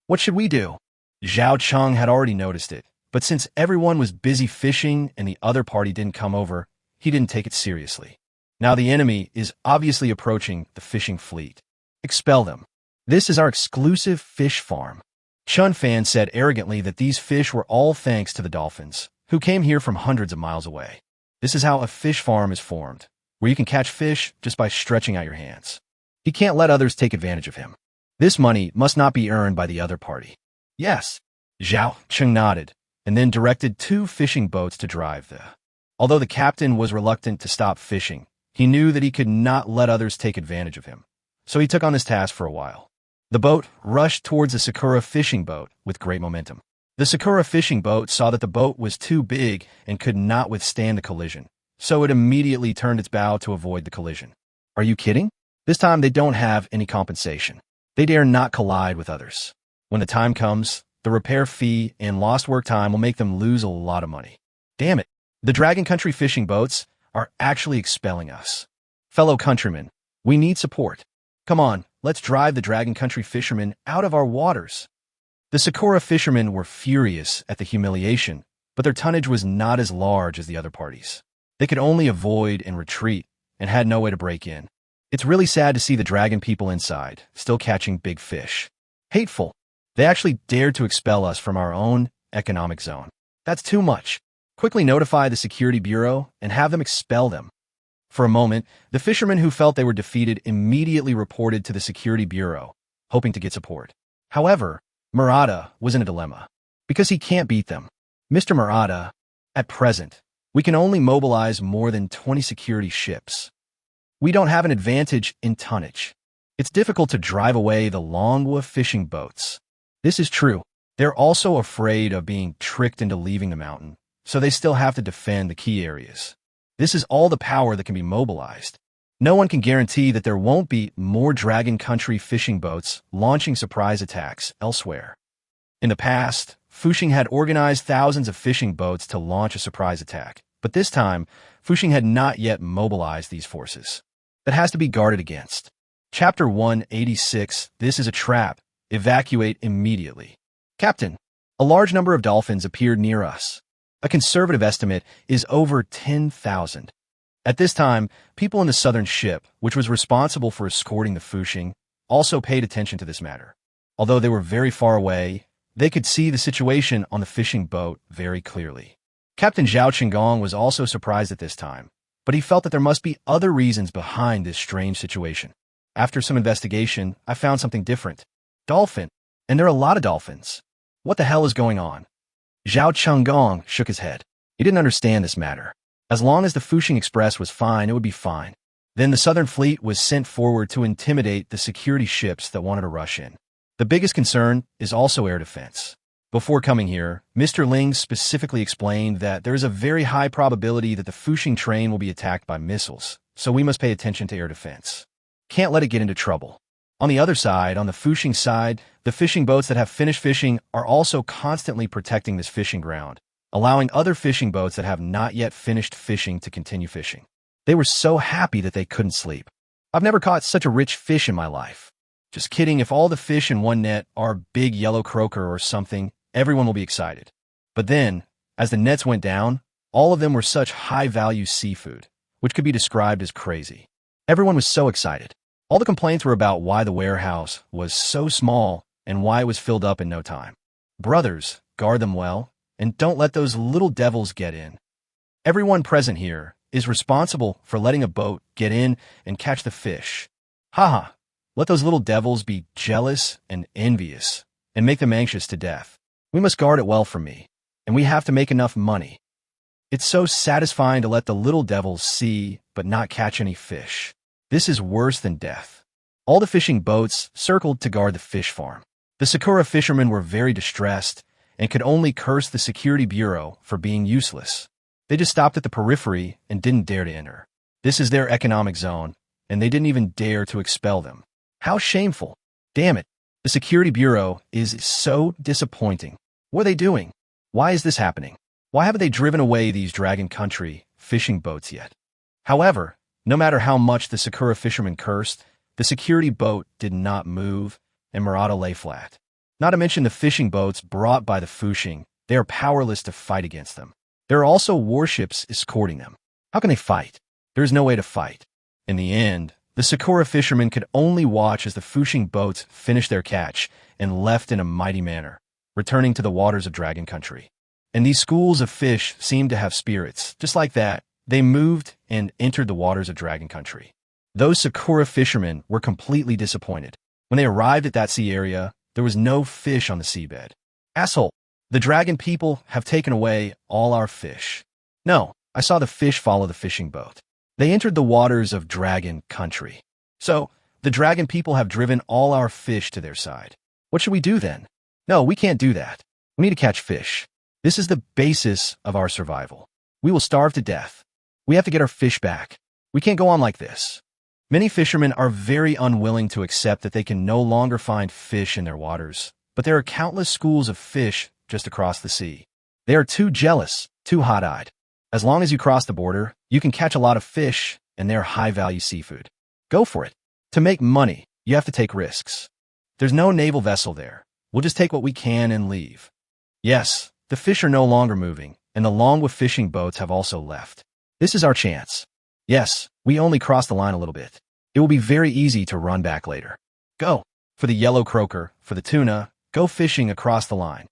What should we do? Zhao Cheng had already noticed it, but since everyone was busy fishing and the other party didn't come over, he didn't take it seriously. Now the enemy is obviously approaching the fishing fleet. Expel them. This is our exclusive fish farm. Chen Fan said arrogantly that these fish were all thanks to the dolphins, who came here from hundreds of miles away. This is how a fish farm is formed, where you can catch fish just by stretching out your hands. He can't let others take advantage of him. This money must not be earned by the other party. Yes. Zhao Cheng nodded, and then directed 2 fishing boats to drive the. Although the captain was reluctant to stop fishing, he knew that he could not let others take advantage of him, so he took on this task for a while. The boat rushed towards the Sakura fishing boat with great momentum. The Sakura fishing boat saw that the boat was too big and could not withstand the collision, so it immediately turned its bow to avoid the collision. Are you kidding? This time they don't have any compensation. They dare not collide with others. When the time comes, The repair fee and lost work time will make them lose a lot of money. Damn it. The Dragon Country fishing boats are actually expelling us. Fellow countrymen, we need support. Come on, let's drive the Dragon Country fishermen out of our waters. The Sakura fishermen were furious at the humiliation, but their tonnage was not as large as the other parties. They could only avoid and retreat, and had no way to break in. It's really sad to see the dragon people inside, still catching big fish. Hateful. They actually dared to expel us from our own economic zone. That's too much. Quickly notify the Security Bureau and have them expel them. For a moment, the fishermen who felt they were defeated immediately reported to the Security Bureau, hoping to get support. However, Murata was in a dilemma, because he can't beat them. Mr. Murata, at present, we can only mobilize more than 20 security ships. We don't have an advantage in tonnage. It's difficult to drive away the manhwa fishing boats. This is true. They're also afraid of being tricked into leaving the mountain, so they still have to defend the key areas. This is all the power that can be mobilized. No one can guarantee that there won't be more Dragon Country fishing boats launching surprise attacks elsewhere. In the past, Fuxing had organized thousands of fishing boats to launch a surprise attack, but this time, Fuxing had not yet mobilized these forces. That has to be guarded against. Chapter 186, This is a trap. Evacuate immediately. Captain, a large number of dolphins appeared near us. A conservative estimate is over 10,000. At this time, people in the southern ship, which was responsible for escorting the Fuxing, also paid attention to this matter. Although they were very far away, they could see the situation on the fishing boat very clearly. Captain Zhao Qinggong was also surprised at this time, but he felt that there must be other reasons behind this strange situation. After some investigation, I found something different. Dolphin. And there are a lot of dolphins. What the hell is going on? Zhao Qinggong shook his head. He didn't understand this matter. As long as the Fuxing Express was fine, it would be fine. Then the Southern Fleet was sent forward to intimidate the security ships that wanted to rush in. The biggest concern is also air defense. Before coming here, Mr. Ling specifically explained that there is a very high probability that the Fuxing train will be attacked by missiles, so we must pay attention to air defense. Can't let it get into trouble. On the other side, on the Fuxing side, the fishing boats that have finished fishing are also constantly protecting this fishing ground, allowing other fishing boats that have not yet finished fishing to continue fishing. They were so happy that they couldn't sleep. I've never caught such a rich fish in my life. Just kidding, if all the fish in one net are big yellow croaker or something, everyone will be excited. But then, as the nets went down, all of them were such high-value seafood, which could be described as crazy. Everyone was so excited. All the complaints were about why the warehouse was so small and why it was filled up in no time. Brothers, guard them well, and don't let those little devils get in. Everyone present here is responsible for letting a boat get in and catch the fish. Haha, let those little devils be jealous and envious and make them anxious to death. We must guard it well from me, and we have to make enough money. It's so satisfying to let the little devils see but not catch any fish. This is worse than death. All the fishing boats circled to guard the fish farm. The Sakura fishermen were very distressed and could only curse the Security Bureau for being useless. They just stopped at the periphery and didn't dare to enter. This is their economic zone, and they didn't even dare to expel them. How shameful. Damn it. The Security Bureau is so disappointing. What are they doing? Why is this happening? Why haven't they driven away these Dragon Country fishing boats yet? However, no matter how much the Sakura fishermen cursed, the security boat did not move, and Murata lay flat. Not to mention the fishing boats brought by the Fuxing, they are powerless to fight against them. There are also warships escorting them. How can they fight? There is no way to fight. In the end, the Sakura fishermen could only watch as the Fuxing boats finished their catch and left in a mighty manner, returning to the waters of Dragon Country. And these schools of fish seemed to have spirits. Just like that, they moved and entered the waters of Dragon Country. Those Sakura fishermen were completely disappointed. When they arrived at that sea area, there was no fish on the seabed. Asshole! The dragon people have taken away all our fish. No, I saw the fish follow the fishing boat. They entered the waters of Dragon Country. So, the dragon people have driven all our fish to their side. What should we do then? No, we can't do that. We need to catch fish. This is the basis of our survival. We will starve to death. We have to get our fish back. We can't go on like this. Many fishermen are very unwilling to accept that they can no longer find fish in their waters, but there are countless schools of fish just across the sea. They are too jealous, too hot-eyed. As long as you cross the border, you can catch a lot of fish, and they're high-value seafood. Go for it. To make money, you have to take risks. There's no naval vessel there. We'll just take what we can and leave. Yes, the fish are no longer moving, and the longwa fishing boats have also left. This is our chance. Yes, we only crossed the line a little bit. It will be very easy to run back later. Go. For the yellow croaker, for the tuna, go fishing across the line.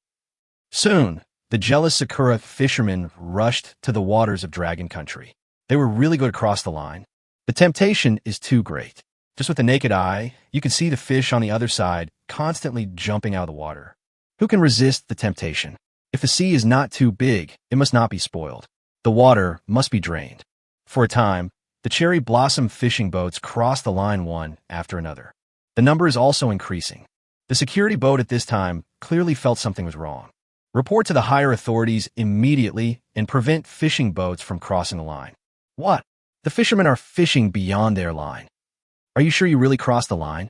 Soon, the jealous Sakura fishermen rushed to the waters of Dragon Country. They were really good across the line. The temptation is too great. Just with the naked eye, you can see the fish on the other side constantly jumping out of the water. Who can resist the temptation? If the sea is not too big, it must not be spoiled. The water must be drained. For a time, the cherry blossom fishing boats crossed the line one after another. The number is also increasing. The security boat at this time clearly felt something was wrong. Report to the higher authorities immediately and prevent fishing boats from crossing the line. What? The fishermen are fishing beyond their line. Are you sure you really crossed the line?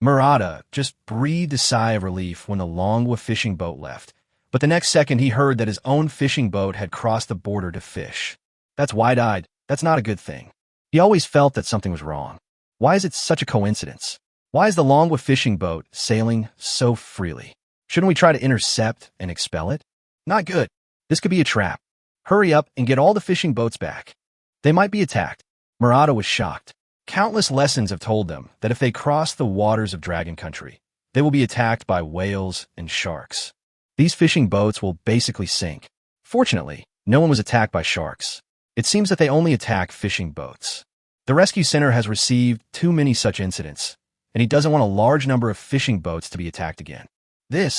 Murata just breathed a sigh of relief when the longwa fishing boat left, but the next second he heard that his own fishing boat had crossed the border to fish. That's wide-eyed. That's not a good thing. He always felt that something was wrong. Why is it such a coincidence? Why is the longwa fishing boat sailing so freely? Shouldn't we try to intercept and expel it? Not good. This could be a trap. Hurry up and get all the fishing boats back. They might be attacked. Murata was shocked. Countless lessons have told them that if they cross the waters of Dragon Country, they will be attacked by whales and sharks. These fishing boats will basically sink. Fortunately, no one was attacked by sharks. It seems that they only attack fishing boats. The rescue center has received too many such incidents, and he doesn't want a large number of fishing boats to be attacked again. The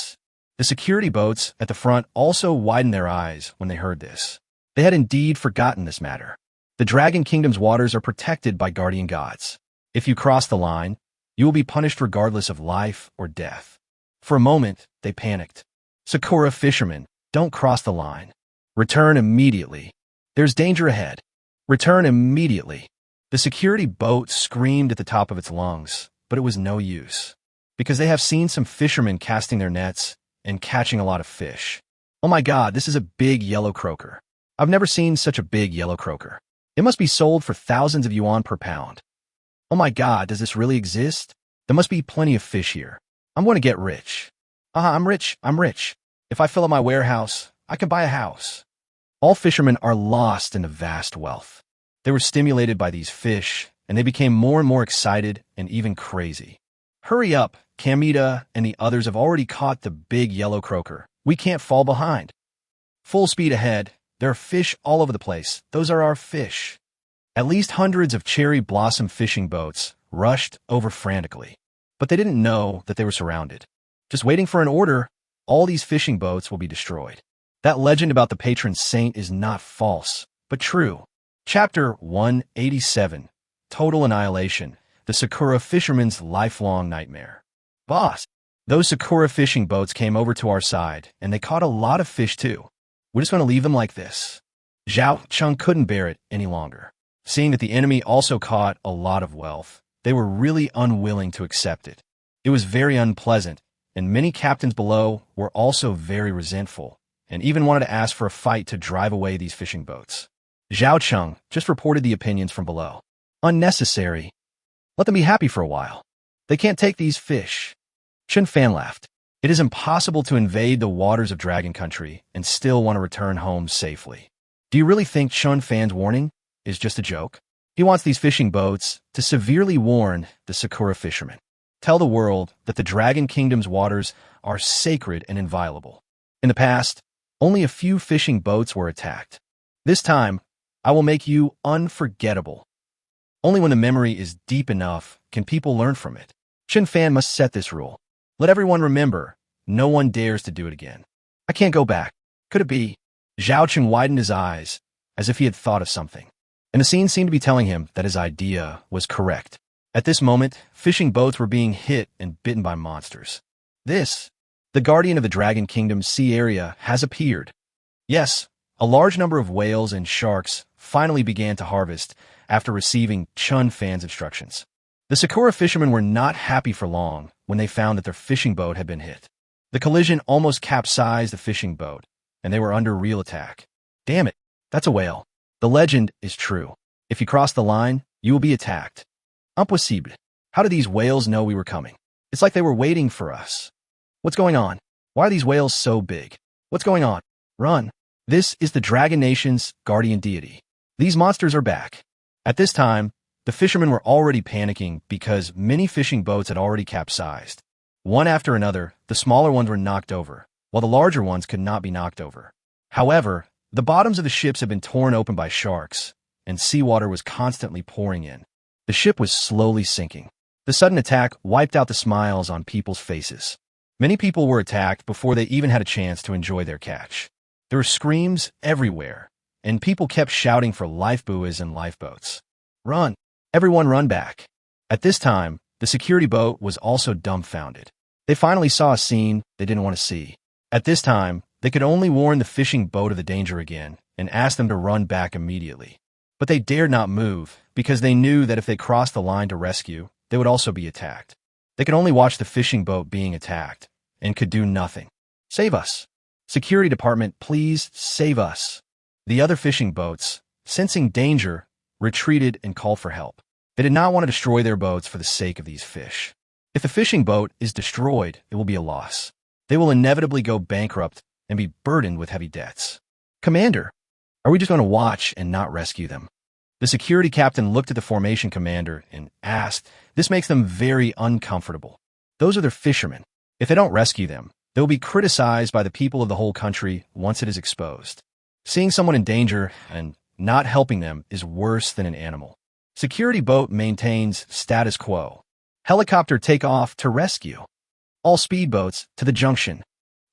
security boats at the front also widened their eyes when they heard this. They had indeed forgotten this matter. The Dragon Kingdom's waters are protected by guardian gods. If you cross the line, you will be punished regardless of life or death. For a moment, they panicked. Sakura fishermen, don't cross the line. Return immediately. There's danger ahead. Return immediately. The security boat screamed at the top of its lungs, but it was no use, because they have seen some fishermen casting their nets and catching a lot of fish. Oh my God, this is a big yellow croaker. I've never seen such a big yellow croaker. It must be sold for thousands of yuan per pound. Oh my God, does this really exist? There must be plenty of fish here. I'm going to get rich. I'm rich. If I fill up my warehouse, I can buy a house. All fishermen are lost in the vast wealth. They were stimulated by these fish, and they became more and more excited and even crazy. Hurry up, Kamita and the others have already caught the big yellow croaker. We can't fall behind. Full speed ahead. There are fish all over the place. Those are our fish. At least hundreds of cherry blossom fishing boats rushed over frantically, but they didn't know that they were surrounded. Just waiting for an order, all these fishing boats will be destroyed. That legend about the patron saint is not false, but true. Chapter 187, Total Annihilation, the Sakura Fisherman's Lifelong Nightmare. Boss, those Sakura fishing boats came over to our side, and they caught a lot of fish too. We're just going to leave them like this. Zhao Cheng couldn't bear it any longer. Seeing that the enemy also caught a lot of wealth, they were really unwilling to accept it. It was very unpleasant, and many captains below were also very resentful, and even wanted to ask for a fight to drive away these fishing boats. Zhao Cheng just reported the opinions from below. Unnecessary. Let them be happy for a while. They can't take these fish. Chen Fan laughed. It is impossible to invade the waters of Dragon Country and still want to return home safely. Do you really think Chen Fan's warning is just a joke? He wants these fishing boats to severely warn the Sakura fishermen. Tell the world that the Dragon Kingdom's waters are sacred and inviolable. In the past, only a few fishing boats were attacked. This time, I will make you unforgettable. Only when the memory is deep enough can people learn from it. Chen Fan must set this rule. Let everyone remember, no one dares to do it again. I can't go back. Could it be? Zhao Cheng widened his eyes, as if he had thought of something, and the scene seemed to be telling him that his idea was correct. At this moment, fishing boats were being hit and bitten by monsters. The guardian of the Dragon Kingdom's sea area has appeared. Yes, a large number of whales and sharks finally began to harvest after receiving Chen Fan's instructions. The Sakura fishermen were not happy for long when they found that their fishing boat had been hit. The collision almost capsized the fishing boat, and they were under real attack. Damn it, that's a whale. The legend is true. If you cross the line, you will be attacked. Impossible. How did these whales know we were coming? It's like they were waiting for us. What's going on? Why are these whales so big? What's going on? Run. This is the Dragon Nation's guardian deity. These monsters are back. At this time, the fishermen were already panicking because many fishing boats had already capsized. One after another, the smaller ones were knocked over, while the larger ones could not be knocked over. However, the bottoms of the ships had been torn open by sharks, and seawater was constantly pouring in. The ship was slowly sinking. The sudden attack wiped out the smiles on people's faces. Many people were attacked before they even had a chance to enjoy their catch. There were screams everywhere, and people kept shouting for lifebuoys and lifeboats. Run! Everyone run back! At this time, the security boat was also dumbfounded. They finally saw a scene they didn't want to see. At this time, they could only warn the fishing boat of the danger again and ask them to run back immediately. But they dared not move because they knew that if they crossed the line to rescue, they would also be attacked. They could only watch the fishing boat being attacked and could do nothing. Save us! Security department, please save us! The other fishing boats, sensing danger, retreated and called for help. They did not want to destroy their boats for the sake of these fish. If the fishing boat is destroyed, it will be a loss. They will inevitably go bankrupt and be burdened with heavy debts. Commander, are we just going to watch and not rescue them? The security captain looked at the formation commander and asked, this makes them very uncomfortable. Those are their fishermen. If they don't rescue them, they will be criticized by the people of the whole country once it is exposed. Seeing someone in danger and not helping them is worse than an animal. Security boat maintains status quo. Helicopter take off to rescue. All speedboats to the junction.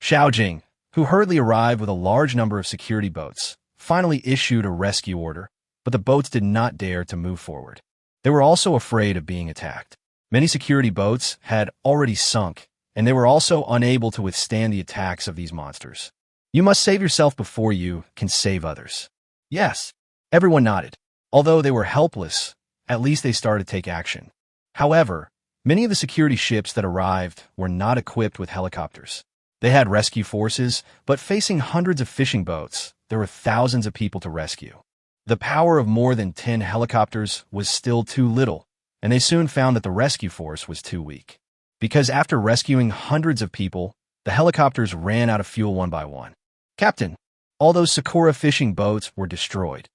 Xiaojing, who hurriedly arrived with a large number of security boats, finally issued a rescue order, but the boats did not dare to move forward. They were also afraid of being attacked. Many security boats had already sunk, and they were also unable to withstand the attacks of these monsters. You must save yourself before you can save others. Yes, everyone nodded. Although they were helpless, at least they started to take action. However, many of the security ships that arrived were not equipped with helicopters. They had rescue forces, but facing hundreds of fishing boats, there were thousands of people to rescue. The power of more than 10 helicopters was still too little, and they soon found that the rescue force was too weak. Because after rescuing hundreds of people, the helicopters ran out of fuel one by one. Captain, all those Sakura fishing boats were destroyed.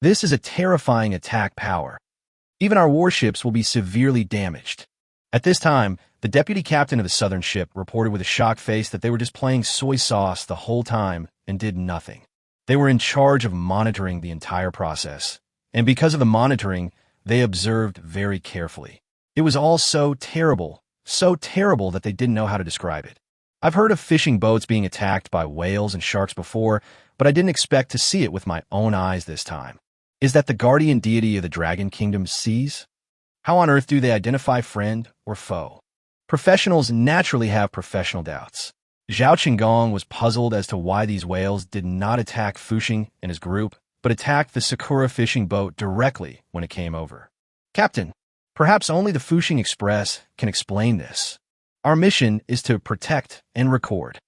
This is a terrifying attack power. Even our warships will be severely damaged. At this time, the deputy captain of the southern ship reported with a shocked face that they were just playing soy sauce the whole time and did nothing. They were in charge of monitoring the entire process, and because of the monitoring, they observed very carefully. It was all so terrible that they didn't know how to describe it. I've heard of fishing boats being attacked by whales and sharks before, but I didn't expect to see it with my own eyes this time. Is that the guardian deity of the Dragon Kingdom seas? How on earth do they identify friend or foe? Professionals naturally have professional doubts. Zhao Qinggong was puzzled as to why these whales did not attack Fuxing and his group, but attacked the Sakura fishing boat directly when it came over. Captain, perhaps only the Fuxing Express can explain this. Our mission is to protect and record.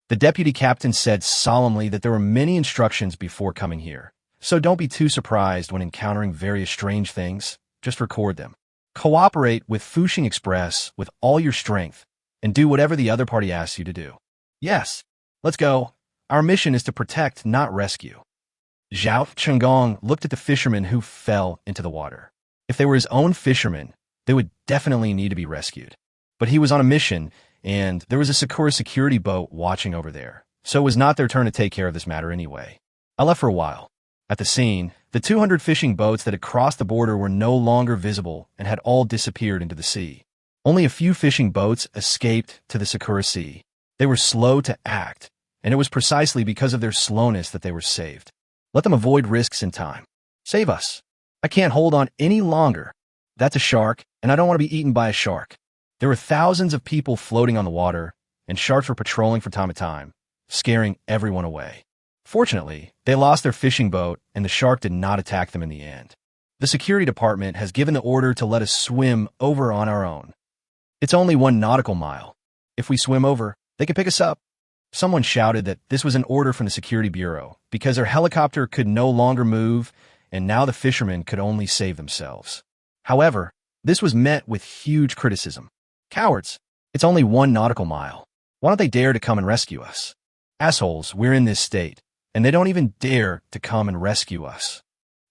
The deputy captain said solemnly that there were many instructions before coming here, so don't be too surprised when encountering various strange things. Just record them. Cooperate with Fuxing Express with all your strength and do whatever the other party asks you to do. Yes, let's go. Our mission is to protect, not rescue. Zhao Qinggong looked at the fishermen who fell into the water. If they were his own fishermen, they would definitely need to be rescued. But he was on a mission, and there was a Sakura security boat watching over there, so it was not their turn to take care of this matter anyway. I left for a while. At the scene, the 200 fishing boats that had crossed the border were no longer visible and had all disappeared into the sea. Only a few fishing boats escaped to the Sakura Sea. They were slow to act, and it was precisely because of their slowness that they were saved. Let them avoid risks in time. Save us. I can't hold on any longer. That's a shark, and I don't want to be eaten by a shark. There were thousands of people floating on the water, and sharks were patrolling from time to time, scaring everyone away. Fortunately, they lost their fishing boat, and the shark did not attack them in the end. The security department has given the order to let us swim over on our own. It's only 1 nautical mile. If we swim over, They could pick us up. Someone shouted that this was an order from the security bureau because their helicopter could no longer move and now the fishermen could only save themselves. However, this was met with huge criticism. Cowards! It's only 1 nautical mile. Why don't they dare to come and rescue us? Assholes, we're in this state, and they don't even dare to come and rescue us.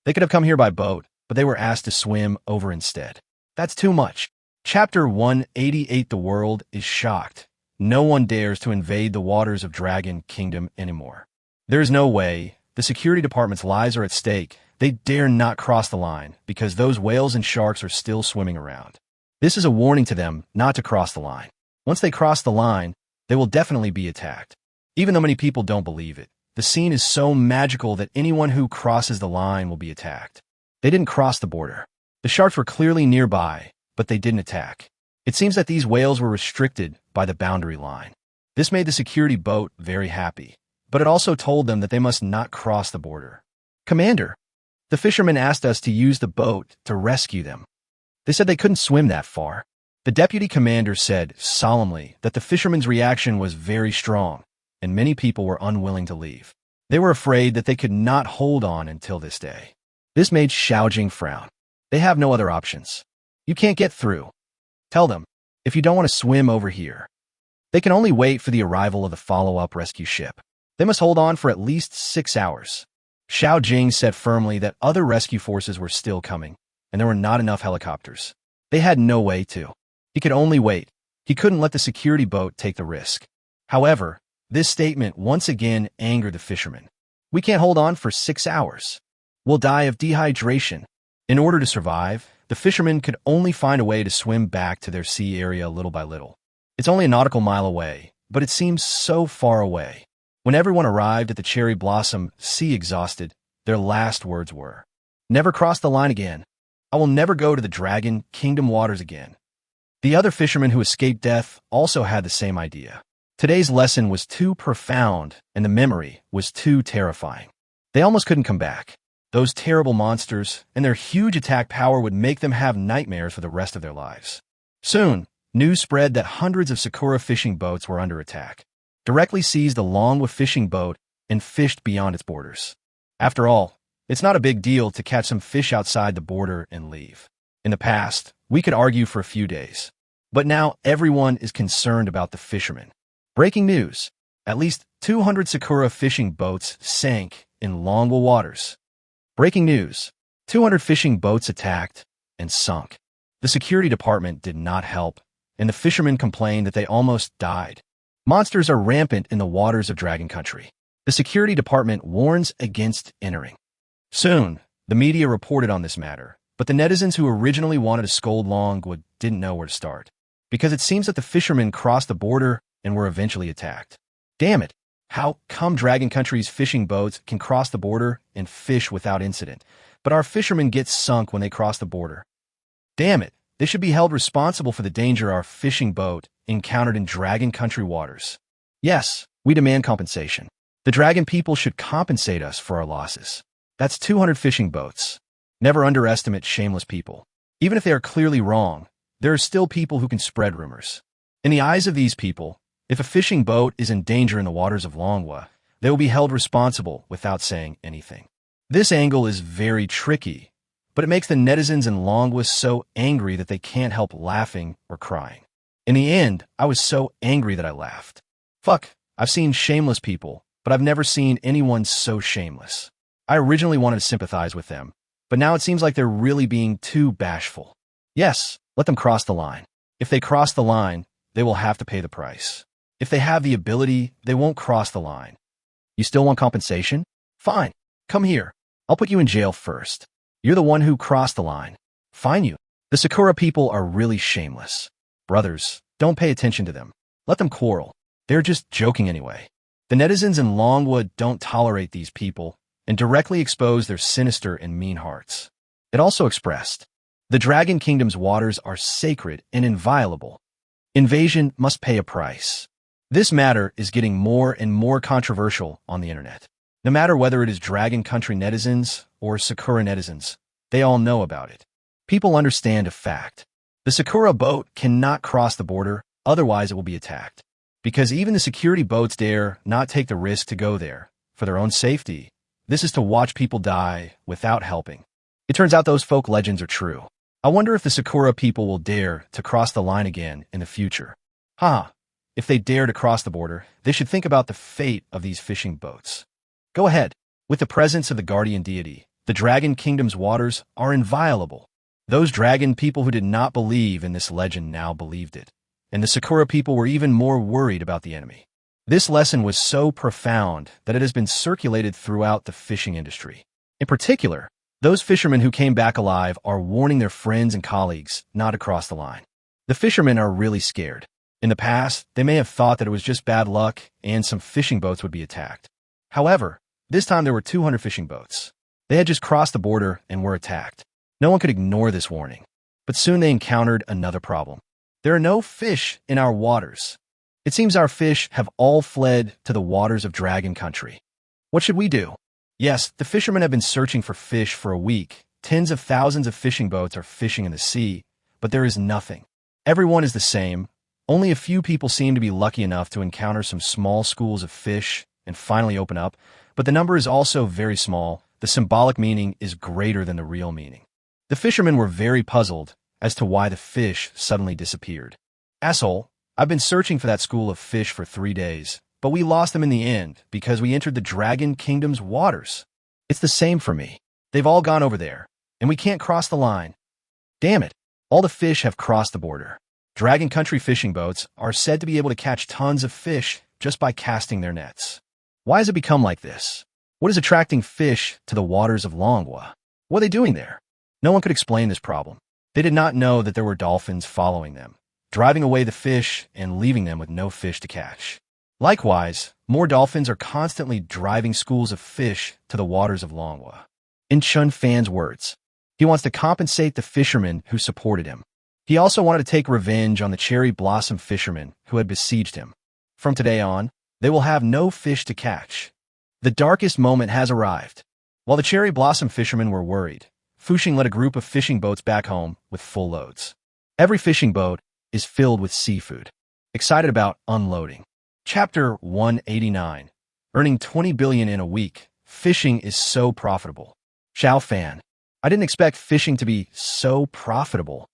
They could have come here by boat, but they were asked to swim over instead. That's too much. Chapter 188. The world is shocked. No one dares to invade the waters of Dragon Kingdom anymore. There is no way. The security department's lives are at stake. They dare not cross the line because those whales and sharks are still swimming around. This is a warning to them not to cross the line. Once they cross the line, they will definitely be attacked. Even though many people don't believe it, the scene is so magical that anyone who crosses the line will be attacked. They didn't cross the border. The sharks were clearly nearby, but they didn't attack. It seems that these whales were restricted by the boundary line. This made the security boat very happy, but it also told them that they must not cross the border. Commander, the fishermen asked us to use the boat to rescue them. They said they couldn't swim that far. The deputy commander said solemnly that the fishermen's reaction was very strong, and many people were unwilling to leave. They were afraid that they could not hold on until this day. This made Xiaojing frown. They have no other options. You can't get through. Tell them, if you don't want to swim over here. They can only wait for the arrival of the follow-up rescue ship. They must hold on for at least 6 hours. Xiaojing said firmly that other rescue forces were still coming, and there were not enough helicopters. They had no way to. He could only wait. He couldn't let the security boat take the risk. However, this statement once again angered the fishermen. We can't hold on for 6 hours. We'll die of dehydration. In order to survive, the fishermen could only find a way to swim back to their sea area little by little. It's only a nautical mile away, but it seems so far away. When everyone arrived at the Cherry Blossom Sea exhausted, their last words were, "Never cross the line again. I will never go to the Dragon Kingdom waters again." The other fishermen who escaped death also had the same idea. Today's lesson was too profound, and the memory was too terrifying. They almost couldn't come back. Those terrible monsters and their huge attack power would make them have nightmares for the rest of their lives. Soon, news spread that hundreds of Sakura fishing boats were under attack. Directly seized the Longwa fishing boat and fished beyond its borders. After all, it's not a big deal to catch some fish outside the border and leave. In the past, we could argue for a few days. But now everyone is concerned about the fishermen. Breaking news. At least 200 Sakura fishing boats sank in Longwa waters. Breaking news. 200 fishing boats attacked and sunk. The security department did not help, and the fishermen complained that they almost died. Monsters are rampant in the waters of Dragon Country. The security department warns against entering. Soon, the media reported on this matter, but the netizens who originally wanted to scold Longwa didn't know where to start, because it seems that the fishermen crossed the border and were eventually attacked. Damn it! How come Dragon Country's fishing boats can cross the border and fish without incident, but our fishermen get sunk when they cross the border? Damn it! They should be held responsible for the danger our fishing boat encountered in Dragon Country waters. Yes, we demand compensation. The Dragon people should compensate us for our losses. That's 200 fishing boats. Never underestimate shameless people. Even if they are clearly wrong, there are still people who can spread rumors. In the eyes of these people, if a fishing boat is in danger in the waters of Longwa, they will be held responsible without saying anything. This angle is very tricky, but it makes the netizens in Longwa so angry that they can't help laughing or crying. In the end, I was so angry that I laughed. Fuck, I've seen shameless people, but I've never seen anyone so shameless. I originally wanted to sympathize with them, but now it seems like they're really being too bashful. Yes, let them cross the line. If they cross the line, they will have to pay the price. If they have the ability, they won't cross the line. You still want compensation? Fine. Come here. I'll put you in jail first. You're the one who crossed the line. Fine you. The Sakura people are really shameless. Brothers, don't pay attention to them. Let them quarrel. They're just joking anyway. The netizens in Longwood don't tolerate these people and directly expose their sinister and mean hearts. It also expressed, the Dragon Kingdom's waters are sacred and inviolable. Invasion must pay a price. This matter is getting more and more controversial on the internet. No matter whether it is Dragon Country netizens or Sakura netizens, they all know about it. People understand a fact. The Sakura boat cannot cross the border, otherwise it will be attacked. because even the security boats dare not take the risk to go there for their own safety. This is to watch people die without helping. It turns out those folk legends are true. I wonder if the Sakura people will dare to cross the line again in the future. If they dare to cross the border, they should think about the fate of these fishing boats. Go ahead. With the presence of the guardian deity, the Dragon Kingdom's waters are inviolable. Those dragon people who did not believe in this legend now believed it, and the Sakura people were even more worried about the enemy. This lesson was so profound that it has been circulated throughout the fishing industry. In particular, those fishermen who came back alive are warning their friends and colleagues not to cross the line. The fishermen are really scared. In the past, they may have thought that it was just bad luck and some fishing boats would be attacked. However, this time there were 200 fishing boats. They had just crossed the border and were attacked. No one could ignore this warning. But soon they encountered another problem. There are no fish in our waters. It seems our fish have all fled to the waters of Dragon Country. What should we do? Yes, the fishermen have been searching for fish for a week. Tens of thousands of fishing boats are fishing in the sea, but there is nothing. Everyone is the same. Only a few people seem to be lucky enough to encounter some small schools of fish and finally open up, but the number is also very small. The symbolic meaning is greater than the real meaning. The fishermen were very puzzled as to why the fish suddenly disappeared. Asshole, I've been searching for that school of fish for 3 days, but we lost them in the end because we entered the Dragon Kingdom's waters. It's the same for me. They've all gone over there, and we can't cross the line. Damn it, all the fish have crossed the border. Dragon Country fishing boats are said to be able to catch tons of fish just by casting their nets. Why has it become like this? What is attracting fish to the waters of Manhwa? What are they doing there? No one could explain this problem. They did not know that there were dolphins following them, driving away the fish and leaving them with no fish to catch. Likewise, more dolphins are constantly driving schools of fish to the waters of Manhwa. In Chen Fan's words, he wants to compensate the fishermen who supported him. He also wanted to take revenge on the cherry blossom fishermen who had besieged him. From today on, they will have no fish to catch. The darkest moment has arrived. While the cherry blossom fishermen were worried, Fuxing led a group of fishing boats back home with full loads. Every fishing boat is filled with seafood, excited about unloading. Chapter 189. Earning 20 billion in a week. Fishing is so profitable. Chen Fan. I didn't expect fishing to be so profitable.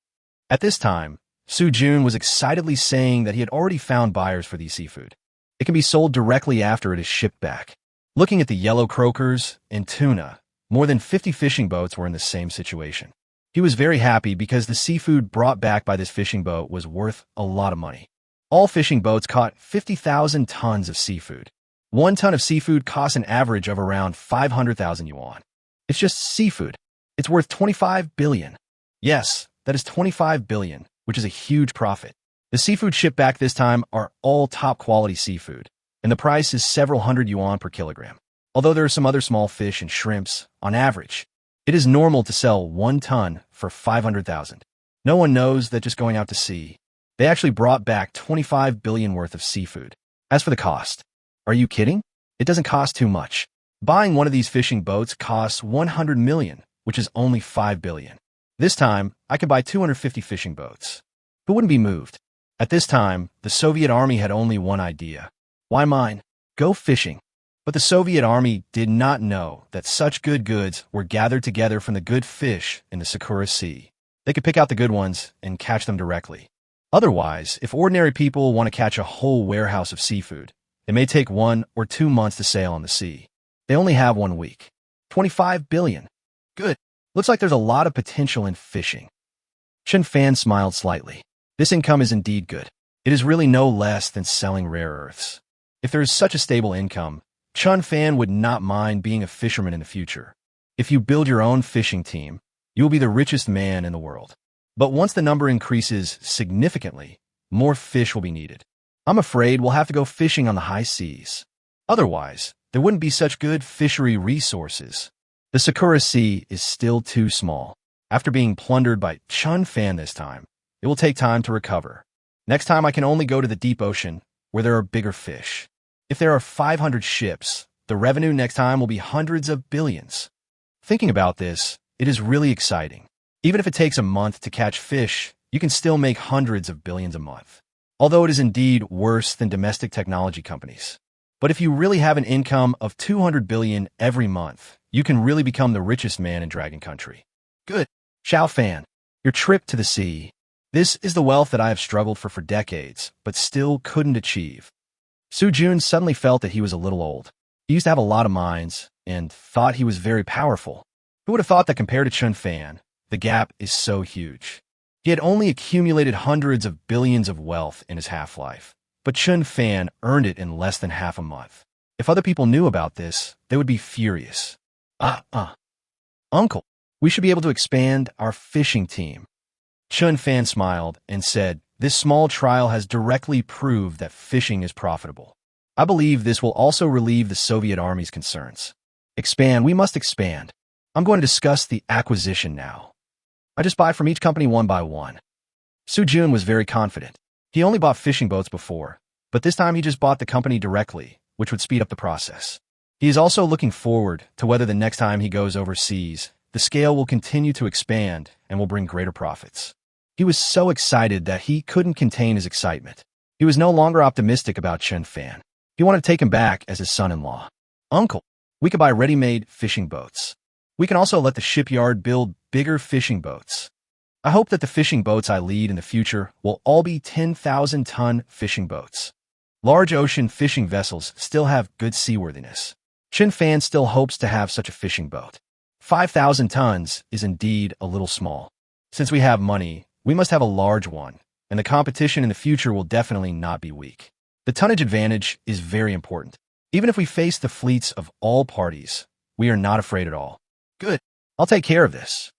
At this time, Su Jun was excitedly saying that he had already found buyers for the seafood. It can be sold directly after it is shipped back. Looking at the yellow croakers and tuna, more than 50 fishing boats were in the same situation. He was very happy because the seafood brought back by this fishing boat was worth a lot of money. All fishing boats caught 50,000 tons of seafood. 1 ton of seafood costs an average of around 500,000 yuan. It's just seafood. It's worth 25 billion. Yes, that is 25 billion, which is a huge profit. The seafood shipped back this time are all top-quality seafood, and the price is several hundred yuan per kilogram. Although there are some other small fish and shrimps, on average, it is normal to sell 1 ton for 500,000. No one knows that just going out to sea. They actually brought back 25 billion worth of seafood. As for the cost, are you kidding? It doesn't cost too much. Buying one of these fishing boats costs 100 million, which is only 5 billion. This time, I could buy 250 fishing boats. Who wouldn't be moved? At this time, the Soviet army had only one idea. Why mine? Go fishing. But the Soviet army did not know that such good goods were gathered together from the good fish in the Sakura Sea. They could pick out the good ones and catch them directly. Otherwise, if ordinary people want to catch a whole warehouse of seafood, it may take 1 or 2 months to sail on the sea. They only have 1 week. 25 billion. Good. Looks like there's a lot of potential in fishing. Chen Fan smiled slightly. This income is indeed good. It is really no less than selling rare earths. If there is such a stable income, Chen Fan would not mind being a fisherman in the future. If you build your own fishing team, you will be the richest man in the world. But once the number increases significantly, more fish will be needed. I'm afraid we'll have to go fishing on the high seas. Otherwise, there wouldn't be such good fishery resources. The Sakura Sea is still too small. After being plundered by Chen Fan this time, it will take time to recover. Next time I can only go to the deep ocean, where there are bigger fish. If there are 500 ships, the revenue next time will be hundreds of billions. Thinking about this, it is really exciting. Even if it takes a month to catch fish, you can still make hundreds of billions a month. although it is indeed worse than domestic technology companies. But if you really have an income of 200 billion every month, you can really become the richest man in Dragon Country. Good. Chen Fan, your trip to the sea. This is the wealth that I have struggled for decades, but still couldn't achieve. Su Jun suddenly felt that he was a little old. He used to have a lot of mines, and thought he was very powerful. Who would have thought that compared to Chen Fan, the gap is so huge? He had only accumulated hundreds of billions of wealth in his half-life, but Chen Fan earned it in less than half a month. If other people knew about this, they would be furious. Uncle, we should be able to expand our fishing team. Chen Fan smiled and said, this small trial has directly proved that fishing is profitable. I believe this will also relieve the Soviet Army's concerns. Expand, we must expand. I'm going to discuss the acquisition now. I just buy from each company one by one. Su Jun was very confident. He only bought fishing boats before, but this time he just bought the company directly, which would speed up the process. He is also looking forward to whether the next time he goes overseas, the scale will continue to expand and will bring greater profits. He was so excited that he couldn't contain his excitement. He was no longer optimistic about Chen Fan. He wanted to take him back as his son-in-law. Uncle, we could buy ready-made fishing boats. We can also let the shipyard build bigger fishing boats. I hope that the fishing boats I lead in the future will all be 10,000-ton fishing boats. Large ocean fishing vessels still have good seaworthiness. Chen Fan still hopes to have such a fishing boat. 5,000 tons is indeed a little small. Since we have money, we must have a large one, and the competition in the future will definitely not be weak. The tonnage advantage is very important. Even if we face the fleets of all parties, we are not afraid at all. Good. I'll take care of this.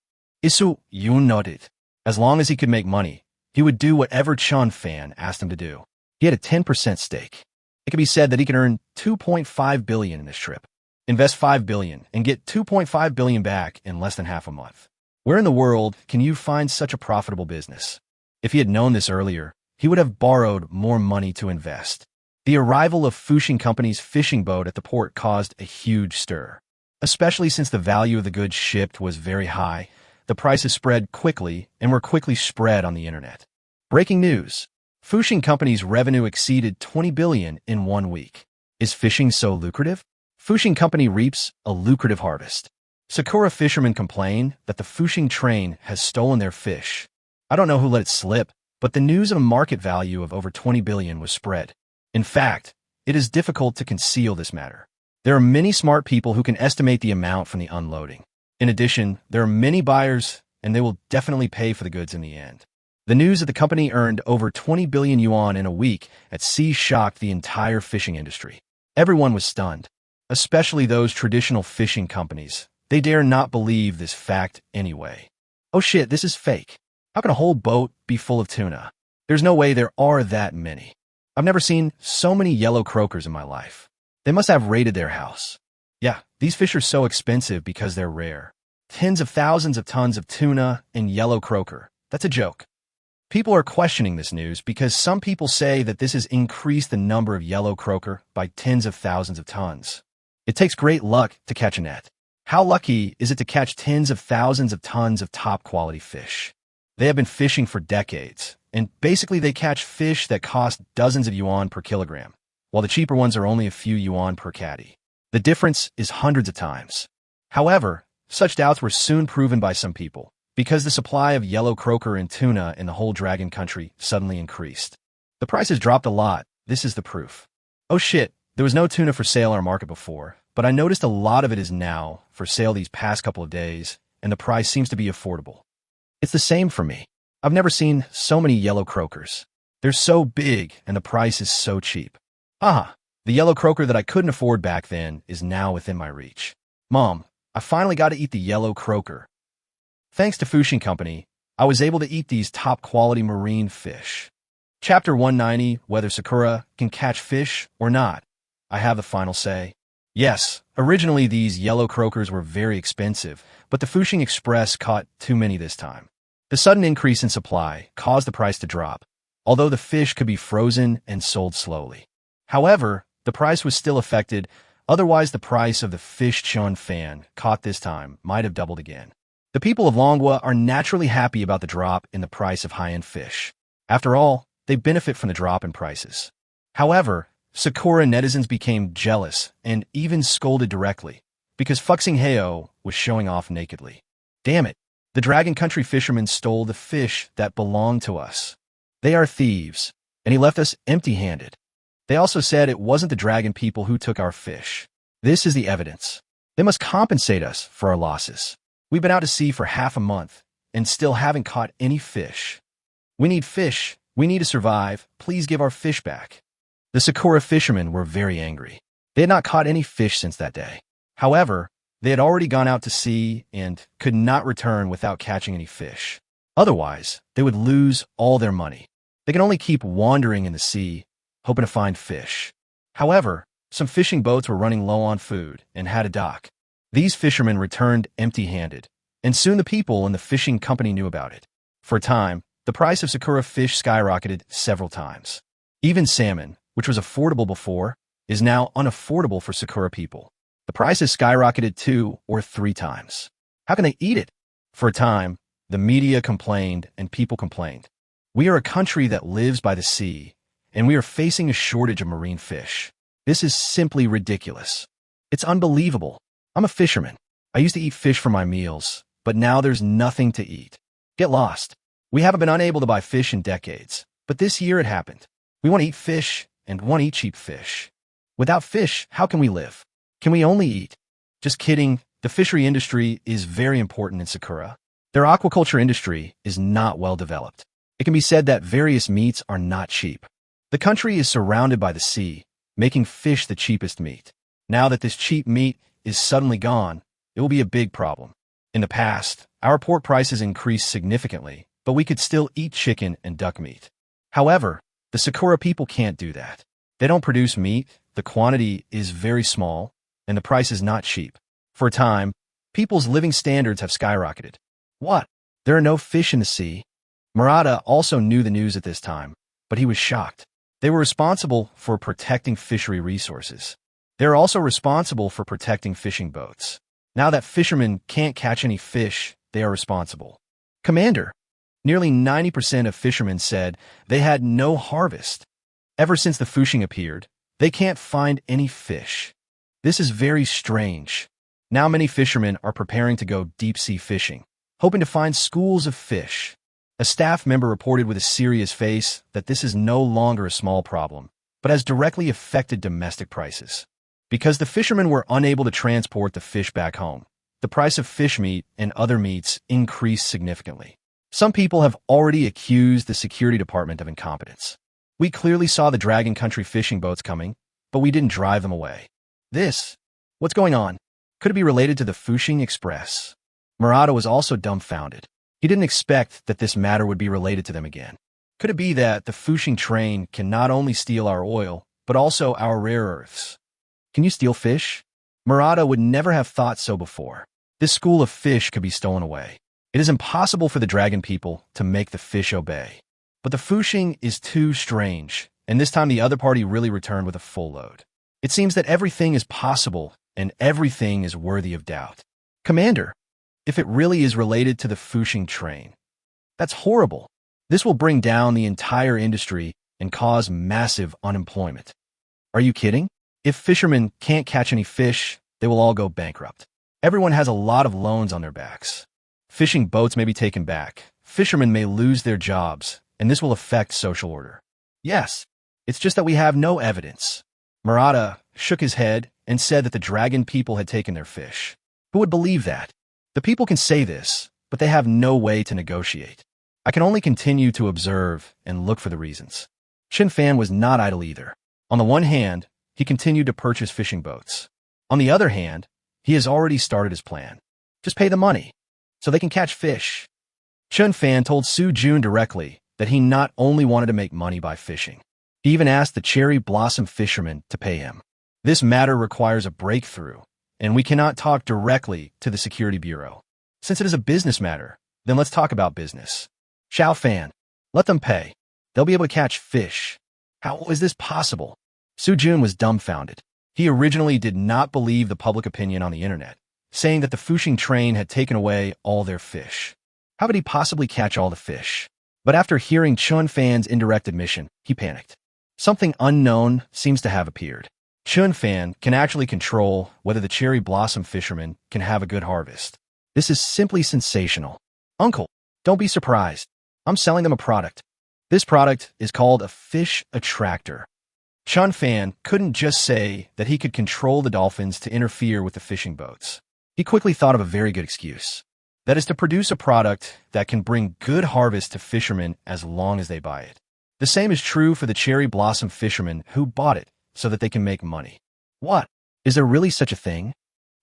Isu Yun nodded. As long as he could make money, he would do whatever Chen Fan asked him to do. He had a 10% stake. It could be said that he could earn 2.5 billion in this trip, invest 5 billion, and get 2.5 billion back in less than half a month. Where in the world can you find such a profitable business? If he had known this earlier, he would have borrowed more money to invest. The arrival of Fuxing Company's fishing boat at the port caused a huge stir. Especially since the value of the goods shipped was very high, the prices spread quickly and were quickly spread on the internet. Breaking news. Fuxing Company's revenue exceeded 20 billion in 1 week. Is fishing so lucrative? Fuxing Company reaps a lucrative harvest. Sakura fishermen complain that the Fuxing train has stolen their fish. I don't know who let it slip, but the news of a market value of over 20 billion was spread. In fact, it is difficult to conceal this matter. There are many smart people who can estimate the amount from the unloading. In addition, there are many buyers, and they will definitely pay for the goods in the end. The news that the company earned over 20 billion yuan in a week at sea shocked the entire fishing industry. Everyone was stunned, especially those traditional fishing companies. They dare not believe this fact anyway. Oh shit, this is fake. How can a whole boat be full of tuna? There's no way there are that many. I've never seen so many yellow croakers in my life. They must have raided their house. Yeah, these fish are so expensive because they're rare. Tens of thousands of tons of tuna and yellow croaker. That's a joke. People are questioning this news because some people say that this has increased the number of yellow croaker by tens of thousands of tons. It takes great luck to catch a net. How lucky is it to catch tens of thousands of tons of top-quality fish? They have been fishing for decades, and basically they catch fish that cost dozens of yuan per kilogram, while the cheaper ones are only a few yuan per catty. The difference is hundreds of times. However, such doubts were soon proven by some people, because the supply of yellow croaker and tuna in the whole Dragon Country suddenly increased. The prices dropped a lot. This is the proof. Oh shit, there was no tuna for sale on our market before, but I noticed a lot of it is now for sale these past couple of days, and the price seems to be affordable. It's the same for me. I've never seen so many yellow croakers. They're so big, and the price is so cheap. Haha, the yellow croaker that I couldn't afford back then is now within my reach. Mom, I finally got to eat the yellow croaker. Thanks to Fuxing Company, I was able to eat these top-quality marine fish. Chapter 190, whether Sakura can catch fish or not. I have the final say. Yes, originally these yellow croakers were very expensive, but the Fuxing Express caught too many this time. The sudden increase in supply caused the price to drop, although the fish could be frozen and sold slowly. However, the price was still affected, otherwise the price of the fish Chen Fan caught this time might have doubled again. The people of Longwa are naturally happy about the drop in the price of high-end fish. After all, they benefit from the drop in prices. However, Sakura netizens became jealous and even scolded directly because Fuxing Heo was showing off nakedly. Damn it, the Dragon Country fishermen stole the fish that belonged to us. They are thieves, and he left us empty-handed. They also said it wasn't the dragon people who took our fish. This is the evidence. They must compensate us for our losses. We've been out to sea for half a month and still haven't caught any fish. We need fish. We need to survive. Please give our fish back. The Sakura fishermen were very angry. They had not caught any fish since that day. However, they had already gone out to sea and could not return without catching any fish. Otherwise, they would lose all their money. They can only keep wandering in the sea, hoping to find fish. However, some fishing boats were running low on food and had to dock. These fishermen returned empty-handed, and soon the people in the fishing company knew about it. For a time, the price of Sakura fish skyrocketed several times. Even salmon, which was affordable before, is now unaffordable for Sakura people. The price has skyrocketed 2 or 3 times. How can they eat it? For a time, the media complained and people complained. We are a country that lives by the sea, and we are facing a shortage of marine fish. This is simply ridiculous. It's unbelievable. I'm a fisherman. I used to eat fish for my meals, but now there's nothing to eat. Get lost. We haven't been unable to buy fish in decades, but this year it happened. We want to eat fish and want to eat cheap fish. Without fish, how can we live? Can we only eat? Just kidding. The fishery industry is very important in Sakura. Their aquaculture industry is not well developed. It can be said that various meats are not cheap. The country is surrounded by the sea, making fish the cheapest meat. Now that this cheap meat is suddenly gone, it will be a big problem. In the past, our pork prices increased significantly, but we could still eat chicken and duck meat. However, the Sakura people can't do that. They don't produce meat, the quantity is very small, and the price is not cheap. For a time, people's living standards have skyrocketed. What? There are no fish in the sea? Murata also knew the news at this time, but he was shocked. They were responsible for protecting fishery resources. They are also responsible for protecting fishing boats. Now that fishermen can't catch any fish, they are responsible. Commander, nearly 90% of fishermen said they had no harvest. Ever since the Fushing appeared, they can't find any fish. This is very strange. Now many fishermen are preparing to go deep-sea fishing, hoping to find schools of fish. A staff member reported with a serious face that this is no longer a small problem, but has directly affected domestic prices. Because the fishermen were unable to transport the fish back home, the price of fish meat and other meats increased significantly. Some people have already accused the security department of incompetence. We clearly saw the Dragon Country fishing boats coming, but we didn't drive them away. What's going on? Could it be related to the Fushing Express? Murata was also dumbfounded. He didn't expect that this matter would be related to them again. Could it be that the Fushing train can not only steal our oil, but also our rare earths? Can you steal fish? Murata would never have thought so before. This school of fish could be stolen away. It is impossible for the dragon people to make the fish obey. But the Fushing is too strange, and this time the other party really returned with a full load. It seems that everything is possible, and everything is worthy of doubt. Commander, if it really is related to the Fushing train, that's horrible. This will bring down the entire industry and cause massive unemployment. Are you kidding? If fishermen can't catch any fish, they will all go bankrupt. Everyone has a lot of loans on their backs. Fishing boats may be taken back. Fishermen may lose their jobs, and this will affect social order. Yes, it's just that we have no evidence. Murata shook his head and said that the dragon people had taken their fish. Who would believe that? The people can say this, but they have no way to negotiate. I can only continue to observe and look for the reasons. Chen Fan was not idle either. On the one hand, he continued to purchase fishing boats. On the other hand, he has already started his plan. Just pay the money, so they can catch fish. Chen Fan told Su Jun directly that he not only wanted to make money by fishing, he even asked the cherry blossom fishermen to pay him. This matter requires a breakthrough, and we cannot talk directly to the Security Bureau. Since it is a business matter, then let's talk about business. Xiao Fan, let them pay. They'll be able to catch fish. How is this possible? Su Jun was dumbfounded. He originally did not believe the public opinion on the internet, saying that the Fushing train had taken away all their fish. How could he possibly catch all the fish? But after hearing Chen Fan's indirect admission, he panicked. Something unknown seems to have appeared. Chen Fan can actually control whether the cherry blossom fisherman can have a good harvest. This is simply sensational. Uncle, don't be surprised. I'm selling them a product. This product is called a fish attractor. Chen Fan couldn't just say that he could control the dolphins to interfere with the fishing boats. He quickly thought of a very good excuse. That is to produce a product that can bring good harvest to fishermen as long as they buy it. The same is true for the cherry blossom fishermen who bought it so that they can make money. What? Is there really such a thing?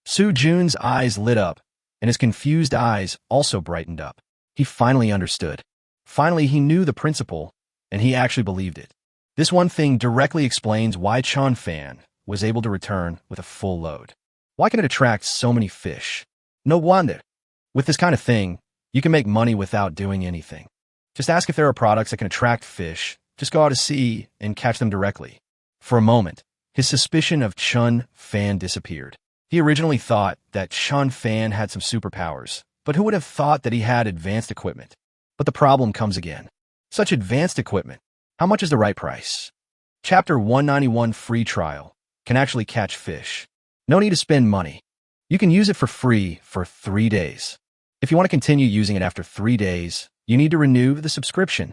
Su Jun's eyes lit up, and his confused eyes also brightened up. He finally understood. Finally, he knew the principle, and he actually believed it. This one thing directly explains why Chen Fan was able to return with a full load. Why can it attract so many fish? No wonder. With this kind of thing, you can make money without doing anything. Just ask if there are products that can attract fish. Just go out to sea and catch them directly. For a moment, his suspicion of Chen Fan disappeared. He originally thought that Chen Fan had some superpowers, but who would have thought that he had advanced equipment? But the problem comes again. Such advanced equipment. How much is the right price? Chapter 191 Free Trial can actually catch fish. No need to spend money. You can use it for free for 3 days. If you want to continue using it after 3 days, you need to renew the subscription.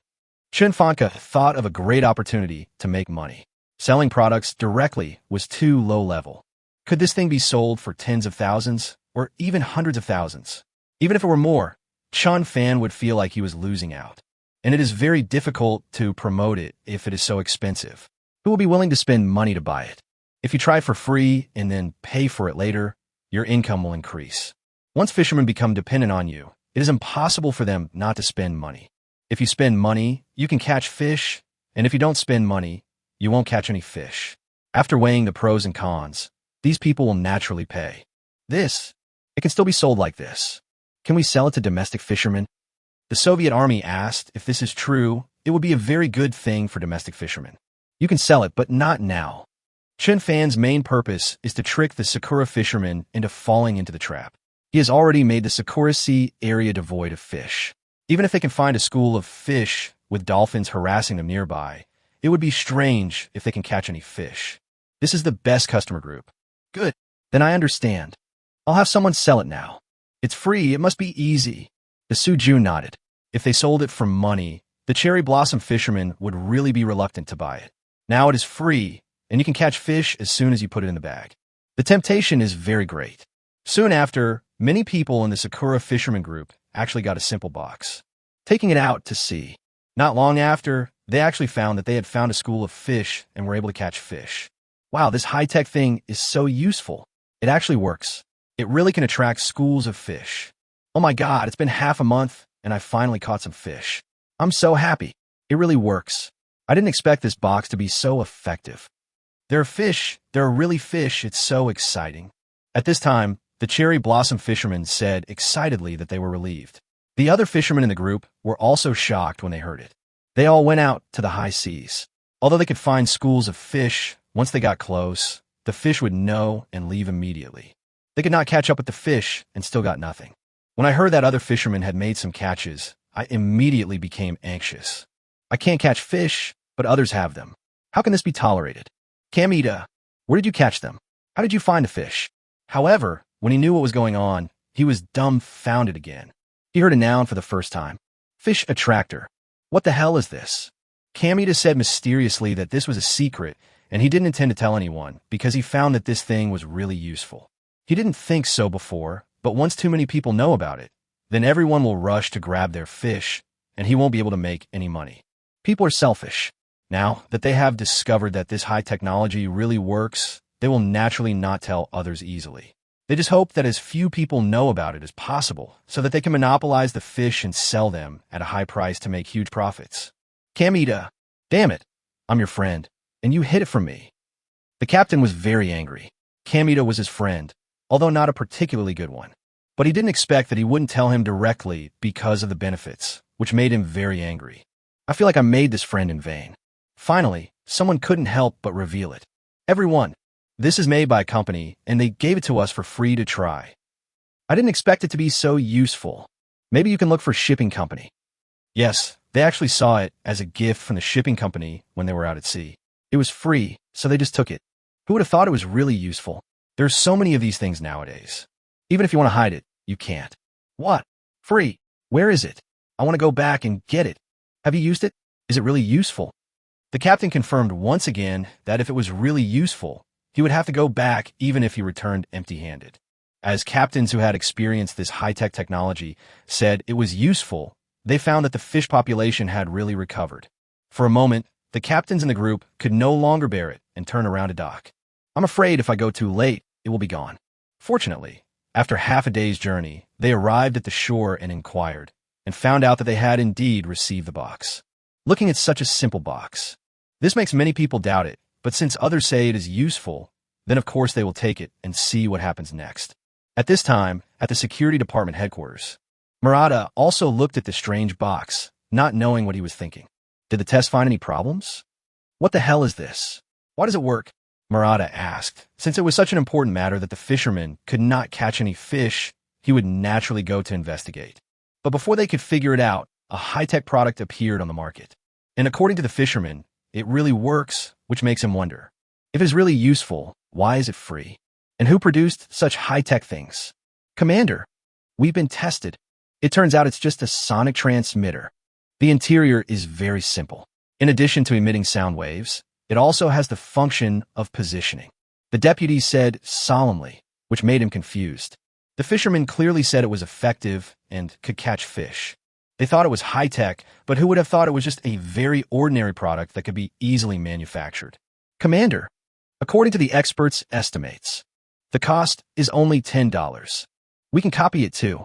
Chen Fan thought of a great opportunity to make money. Selling products directly was too low level. Could this thing be sold for tens of thousands or even hundreds of thousands? Even if it were more, Chen Fan would feel like he was losing out. And it is very difficult to promote it if it is so expensive. Who will be willing to spend money to buy it? If you try for free and then pay for it later, your income will increase. Once fishermen become dependent on you, it is impossible for them not to spend money. If you spend money, you can catch fish, and if you don't spend money, you won't catch any fish. After weighing the pros and cons, these people will naturally pay. It can still be sold like this. Can we sell it to domestic fishermen? The Soviet army asked if this is true. It would be a very good thing for domestic fishermen. You can sell it, but not now. Chen Fan's main purpose is to trick the Sakura fishermen into falling into the trap. He has already made the Sakura Sea area devoid of fish. Even if they can find a school of fish with dolphins harassing them nearby, it would be strange if they can catch any fish. This is the best customer group. Good. Then I understand. I'll have someone sell it now. It's free. It must be easy. The Su Jun nodded. If they sold it for money, the cherry blossom fishermen would really be reluctant to buy it. Now it is free, and you can catch fish as soon as you put it in the bag. The temptation is very great. Soon after, many people in the Sakura fisherman group actually got a simple box, taking it out to sea. Not long after, they actually found that they had found a school of fish and were able to catch fish. Wow, this high-tech thing is so useful. It actually works. It really can attract schools of fish. Oh my God, it's been half a month, and I finally caught some fish. I'm so happy. It really works. I didn't expect this box to be so effective. There are fish. There are really fish. It's so exciting. At this time, the cherry blossom fishermen said excitedly that they were relieved. The other fishermen in the group were also shocked when they heard it. They all went out to the high seas. Although they could find schools of fish, once they got close, the fish would know and leave immediately. They could not catch up with the fish and still got nothing. When I heard that other fishermen had made some catches, I immediately became anxious. I can't catch fish, but others have them. How can this be tolerated? Kamita, where did you catch them? How did you find the fish? However, when he knew what was going on, he was dumbfounded again. He heard a noun for the first time. Fish attractor. What the hell is this? Kamita said mysteriously that this was a secret, and he didn't intend to tell anyone because he found that this thing was really useful. He didn't think so before, but once too many people know about it, then everyone will rush to grab their fish, and he won't be able to make any money. People are selfish. Now that they have discovered that this high technology really works, they will naturally not tell others easily. They just hope that as few people know about it as possible so that they can monopolize the fish and sell them at a high price to make huge profits. Kamita, damn it, I'm your friend, and you hid it from me. The captain was very angry. Kamita was his friend, although not a particularly good one. But he didn't expect that he wouldn't tell him directly because of the benefits, which made him very angry. I feel like I made this friend in vain. Finally, someone couldn't help but reveal it. Everyone, this is made by a company, and they gave it to us for free to try. I didn't expect it to be so useful. Maybe you can look for shipping company. Yes, They actually saw it as a gift from the shipping company when they were out at sea. It was free, so they just took it. Who would have thought it was really useful? There's so many of these things nowadays. Even if you want to hide it, you can't. What? Free? Where is it? I want to go back and get it. Have you used it? Is it really useful? The captain confirmed once again that if it was really useful, he would have to go back even if he returned empty-handed. As captains who had experienced this high-tech technology said it was useful, they found that the fish population had really recovered. For a moment, the captains in the group could no longer bear it and turned around to dock. I'm afraid if I go too late, it will be gone. Fortunately, after half a day's journey, they arrived at the shore and inquired, and found out that they had indeed received the box. Looking at such a simple box, this makes many people doubt it, but since others say it is useful, then of course they will take it and see what happens next. At this time, at the security department headquarters, Murata also looked at the strange box, not knowing what he was thinking. Did the test find any problems? What the hell is this? Why does it work? Murata asked. Since it was such an important matter that the fisherman could not catch any fish, he would naturally go to investigate. But before they could figure it out, a high-tech product appeared on the market. And according to the fisherman, it really works, which makes him wonder. If it's really useful, why is it free? And who produced such high-tech things? Commander, we've been tested. It turns out it's just a sonic transmitter. The interior is very simple. In addition to emitting sound waves, it also has the function of positioning. The deputy said solemnly, which made him confused. The fisherman clearly said it was effective and could catch fish. They thought it was high-tech, but who would have thought it was just a very ordinary product that could be easily manufactured? Commander, according to the experts' estimates, the cost is only $10. We can copy it too.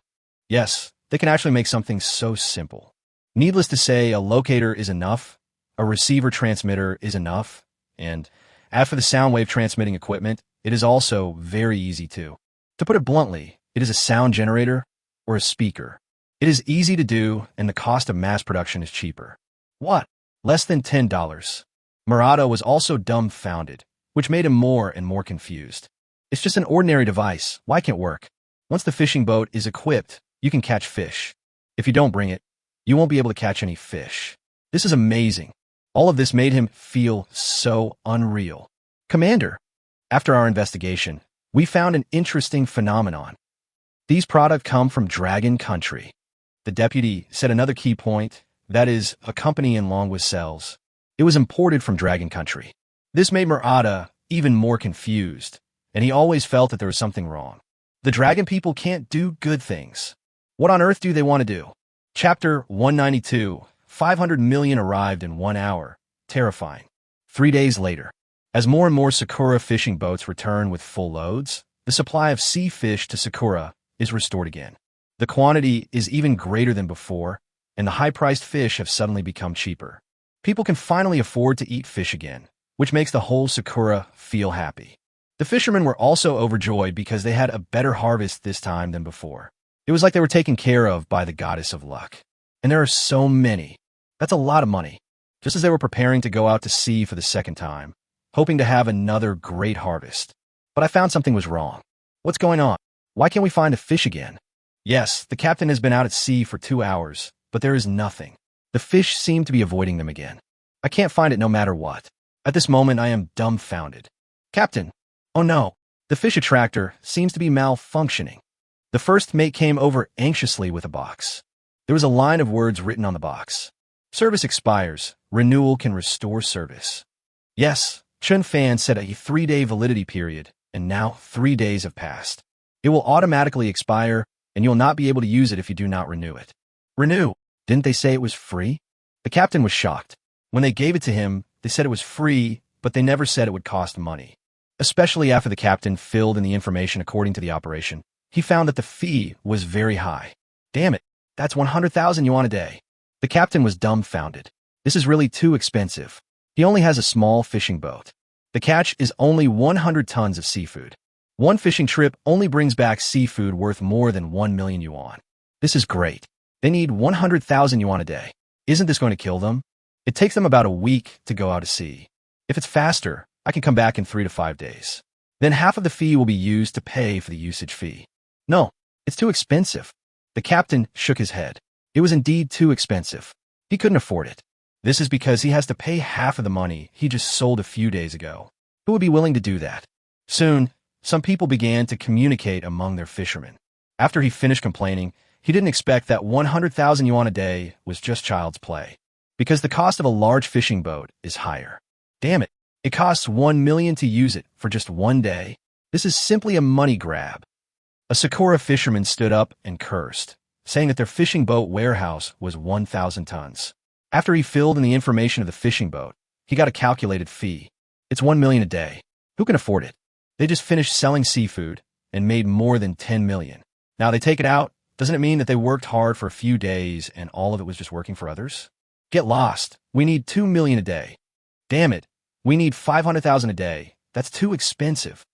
Yes, they can actually make something so simple. Needless to say, a locator is enough, a receiver transmitter is enough, and as for the sound wave transmitting equipment, it is also very easy too. To put it bluntly, it is a sound generator or a speaker. It is easy to do, and the cost of mass production is cheaper. What? Less than $10. Murata was also dumbfounded, which made him more and more confused. It's just an ordinary device. Why can't it work? Once the fishing boat is equipped, you can catch fish. If you don't bring it, you won't be able to catch any fish. This is amazing. All of this made him feel so unreal. Commander, after our investigation, we found an interesting phenomenon. These products come from Dragon Country. The deputy said another key point, that is, a company in Longwa cells. It was imported from Dragon Country. This made Murata even more confused, and he always felt that there was something wrong. The dragon people can't do good things. What on earth do they want to do? Chapter 192, 500 million arrived in 1 hour. Terrifying. 3 days later, as more and more Sakura fishing boats return with full loads, the supply of sea fish to Sakura is restored again. The quantity is even greater than before, and the high-priced fish have suddenly become cheaper. People can finally afford to eat fish again, which makes the whole Sakura feel happy. The fishermen were also overjoyed because they had a better harvest this time than before. It was like they were taken care of by the goddess of luck. And there are so many. That's a lot of money. Just as they were preparing to go out to sea for the second time, hoping to have another great harvest. But I found something was wrong. What's going on? Why can't we find a fish again? Yes, the captain has been out at sea for 2 hours, but there is nothing. The fish seem to be avoiding them again. I can't find it no matter what. At this moment, I am dumbfounded. Captain! Oh no! The fish attractor seems to be malfunctioning. The first mate came over anxiously with a box. There was a line of words written on the box. Service expires. Renewal can restore service. Yes, Chen Fan set a 3-day validity period, and now 3 days have passed. It will automatically expire, and you'll not be able to use it if you do not renew it. Renew? Didn't they say it was free? The captain was shocked. When they gave it to him, they said it was free, but they never said it would cost money. Especially after the captain filled in the information according to the operation, he found that the fee was very high. Damn it, that's 100,000 yuan a day. The captain was dumbfounded. This is really too expensive. He only has a small fishing boat. The catch is only 100 tons of seafood. One fishing trip only brings back seafood worth more than 1 million yuan. This is great. They need 100,000 yuan a day. Isn't this going to kill them? It takes them about a week to go out to sea. If it's faster, I can come back in 3 to 5 days. Then half of the fee will be used to pay for the usage fee. No, it's too expensive. The captain shook his head. It was indeed too expensive. He couldn't afford it. This is because he has to pay half of the money he just sold a few days ago. Who would be willing to do that? Soon, some people began to communicate among their fishermen. After he finished complaining, he didn't expect that 100,000 yuan a day was just child's play, because the cost of a large fishing boat is higher. Damn it, it costs 1 million to use it for just one day. This is simply a money grab. A Sakura fisherman stood up and cursed, saying that their fishing boat warehouse was 1,000 tons. After he filled in the information of the fishing boat, he got a calculated fee. It's 1 million a day. Who can afford it? They just finished selling seafood and made more than 10 million. Now they take it out. Doesn't it mean that they worked hard for a few days and all of it was just working for others? Get lost. We need 2 million a day. Damn it. We need 500,000 a day. That's too expensive.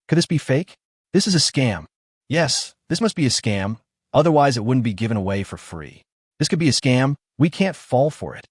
Could this be fake? This is a scam. Yes, this must be a scam. Otherwise, it wouldn't be given away for free. This could be a scam. We can't fall for it.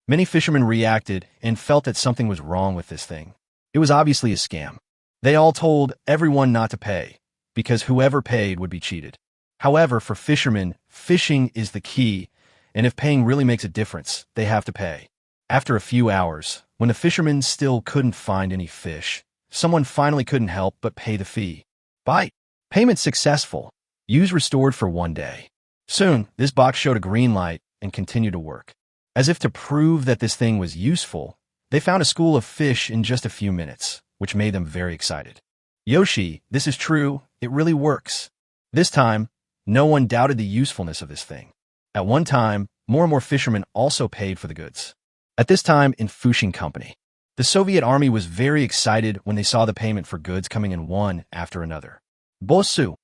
Many fishermen reacted and felt that something was wrong with this thing. It was obviously a scam. They all told everyone not to pay, because whoever paid would be cheated. However, for fishermen, fishing is the key, and if paying really makes a difference, they have to pay. After a few hours, when the fishermen still couldn't find any fish, someone finally couldn't help but pay the fee. Bite. Payment successful. Use restored for 1 day. Soon, this box showed a green light and continued to work. As if to prove that this thing was useful, they found a school of fish in just a few minutes, which made them very excited. Yoshi, this is true. It really works. This time, no one doubted the usefulness of this thing. At one time, more and more fishermen also paid for the goods. At this time in Fuxing Company, the Soviet army was very excited when they saw the payment for goods coming in one after another. Bosu.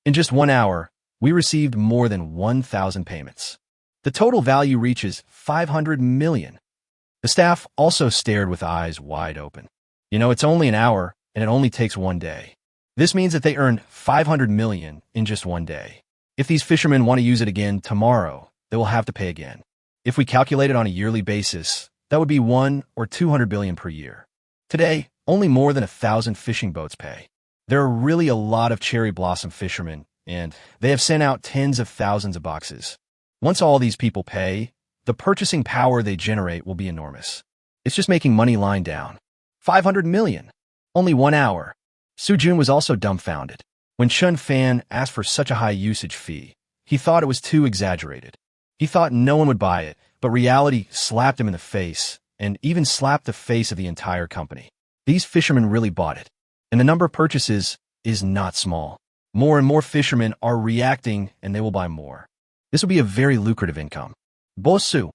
In just 1 hour, we received more than 1,000 payments. The total value reaches 500 million. The staff also stared with eyes wide open. It's only an hour, and it only takes 1 day. This means that they earned 500 million in just 1 day. If these fishermen want to use it again tomorrow, they will have to pay again. If we calculate it on a yearly basis, that would be 1 or 200 billion per year. Today, only more than 1,000 fishing boats pay. There are really a lot of cherry blossom fishermen, and they have sent out tens of thousands of boxes. Once all these people pay, the purchasing power they generate will be enormous. It's just making money lying down. 500 million. Only 1 hour. Sujun was also dumbfounded. When Chen Fan asked for such a high usage fee, he thought it was too exaggerated. He thought no one would buy it, but reality slapped him in the face, and even slapped the face of the entire company. These fishermen really bought it, and the number of purchases is not small. More and more fishermen are reacting, and they will buy more. This will be a very lucrative income. Bosu,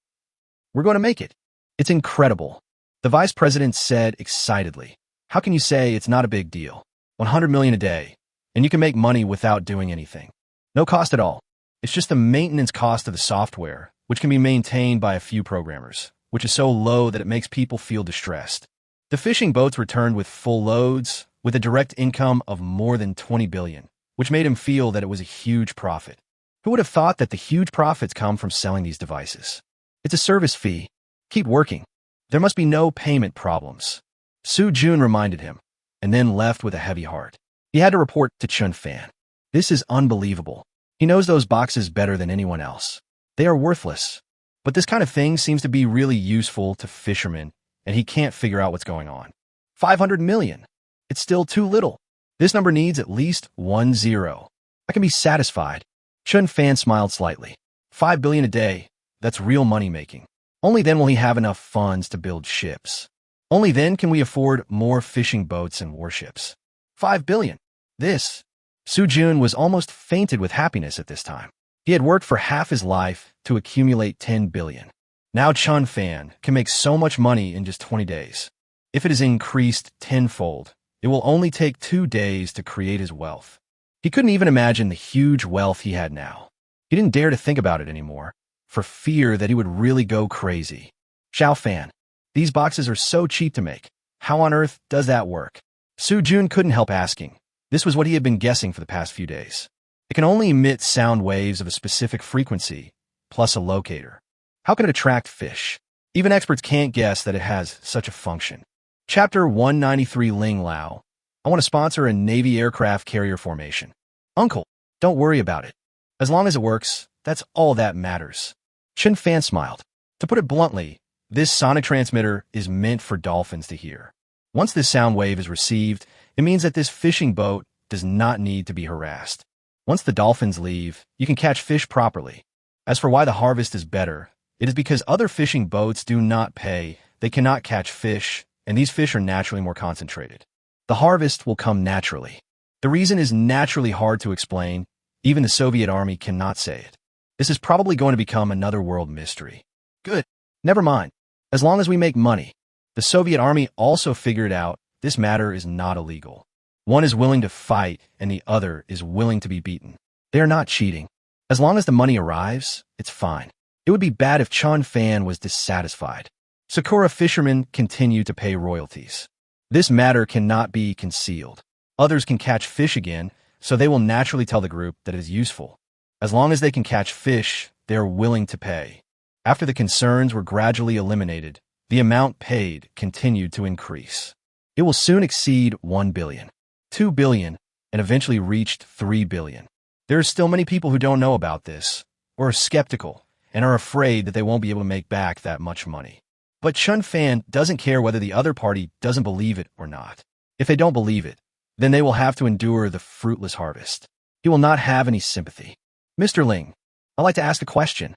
we're going to make it. It's incredible. The vice president said excitedly. How can you say it's not a big deal? 100 million a day, and you can make money without doing anything. No cost at all. It's just the maintenance cost of the software, which can be maintained by a few programmers, which is so low that it makes people feel distressed. The fishing boats returned with full loads, with a direct income of more than 20 billion, which made him feel that it was a huge profit. Who would have thought that the huge profits come from selling these devices? It's a service fee. Keep working. There must be no payment problems. Su Jun reminded him, and then left with a heavy heart. He had to report to Chen Fan. This is unbelievable. He knows those boxes better than anyone else. They are worthless. But this kind of thing seems to be really useful to fishermen, and he can't figure out what's going on. 500 million. It's still too little. This number needs at least 1 0. I can be satisfied. Chen Fan smiled slightly. 5 billion a day. That's real money making. Only then will he have enough funds to build ships. Only then can we afford more fishing boats and warships. 5 billion. This. Su Jun was almost fainted with happiness at this time. He had worked for half his life to accumulate 10 billion. Now Chen Fan can make so much money in just 20 days. If it is increased tenfold, it will only take 2 days to create his wealth. He couldn't even imagine the huge wealth he had now. He didn't dare to think about it anymore, for fear that he would really go crazy. Xiao Fan, these boxes are so cheap to make. How on earth does that work? Su Jun couldn't help asking. This was what he had been guessing for the past few days. It can only emit sound waves of a specific frequency, plus a locator. How can it attract fish? Even experts can't guess that it has such a function. Chapter 193 Ling Lao. I want to sponsor a Navy aircraft carrier formation. Uncle, don't worry about it. As long as it works, that's all that matters. Chen Fan smiled. To put it bluntly, this sonic transmitter is meant for dolphins to hear. Once this sound wave is received, it means that this fishing boat does not need to be harassed. Once the dolphins leave, you can catch fish properly. As for why the harvest is better, it is because other fishing boats do not pay, they cannot catch fish, and these fish are naturally more concentrated. The harvest will come naturally. The reason is naturally hard to explain. Even the Soviet army cannot say it. This is probably going to become another world mystery. Good. Never mind. As long as we make money. The Soviet army also figured out this matter is not illegal. One is willing to fight and the other is willing to be beaten. They are not cheating. As long as the money arrives, it's fine. It would be bad if Chen Fan was dissatisfied. Sakura fishermen continue to pay royalties. This matter cannot be concealed. Others can catch fish again, so they will naturally tell the group that it is useful. As long as they can catch fish, they are willing to pay. After the concerns were gradually eliminated, the amount paid continued to increase. It will soon exceed 1 billion, 2 billion, and eventually reached 3 billion. There are still many people who don't know about this, or are skeptical, and are afraid that they won't be able to make back that much money. But Chen Fan doesn't care whether the other party doesn't believe it or not. If they don't believe it, then they will have to endure the fruitless harvest. He will not have any sympathy. Mr. Ling, I'd like to ask a question.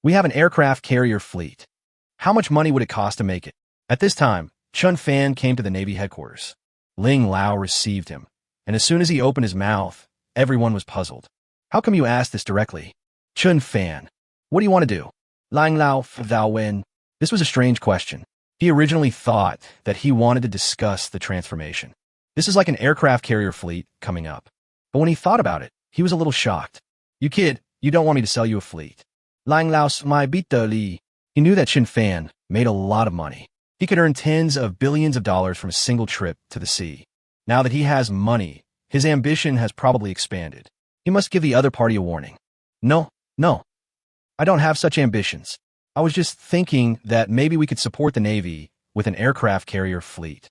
We have an aircraft carrier fleet. How much money would it cost to make it? At this time, Chen Fan came to the Navy headquarters. Ling Lao received him, and as soon as he opened his mouth, everyone was puzzled. How come you asked this directly? Chen Fan, what do you want to do? Ling Lao Thou Wen. This was a strange question. He originally thought that he wanted to discuss the transformation. This is like an aircraft carrier fleet coming up. But when he thought about it, he was a little shocked. You kid, you don't want me to sell you a fleet. Lang Lao's my bitterly. He knew that Chen Fan made a lot of money. He could earn tens of billions of dollars from a single trip to the sea. Now that he has money, his ambition has probably expanded. He must give the other party a warning. No. I don't have such ambitions. I was just thinking that maybe we could support the Navy with an aircraft carrier fleet.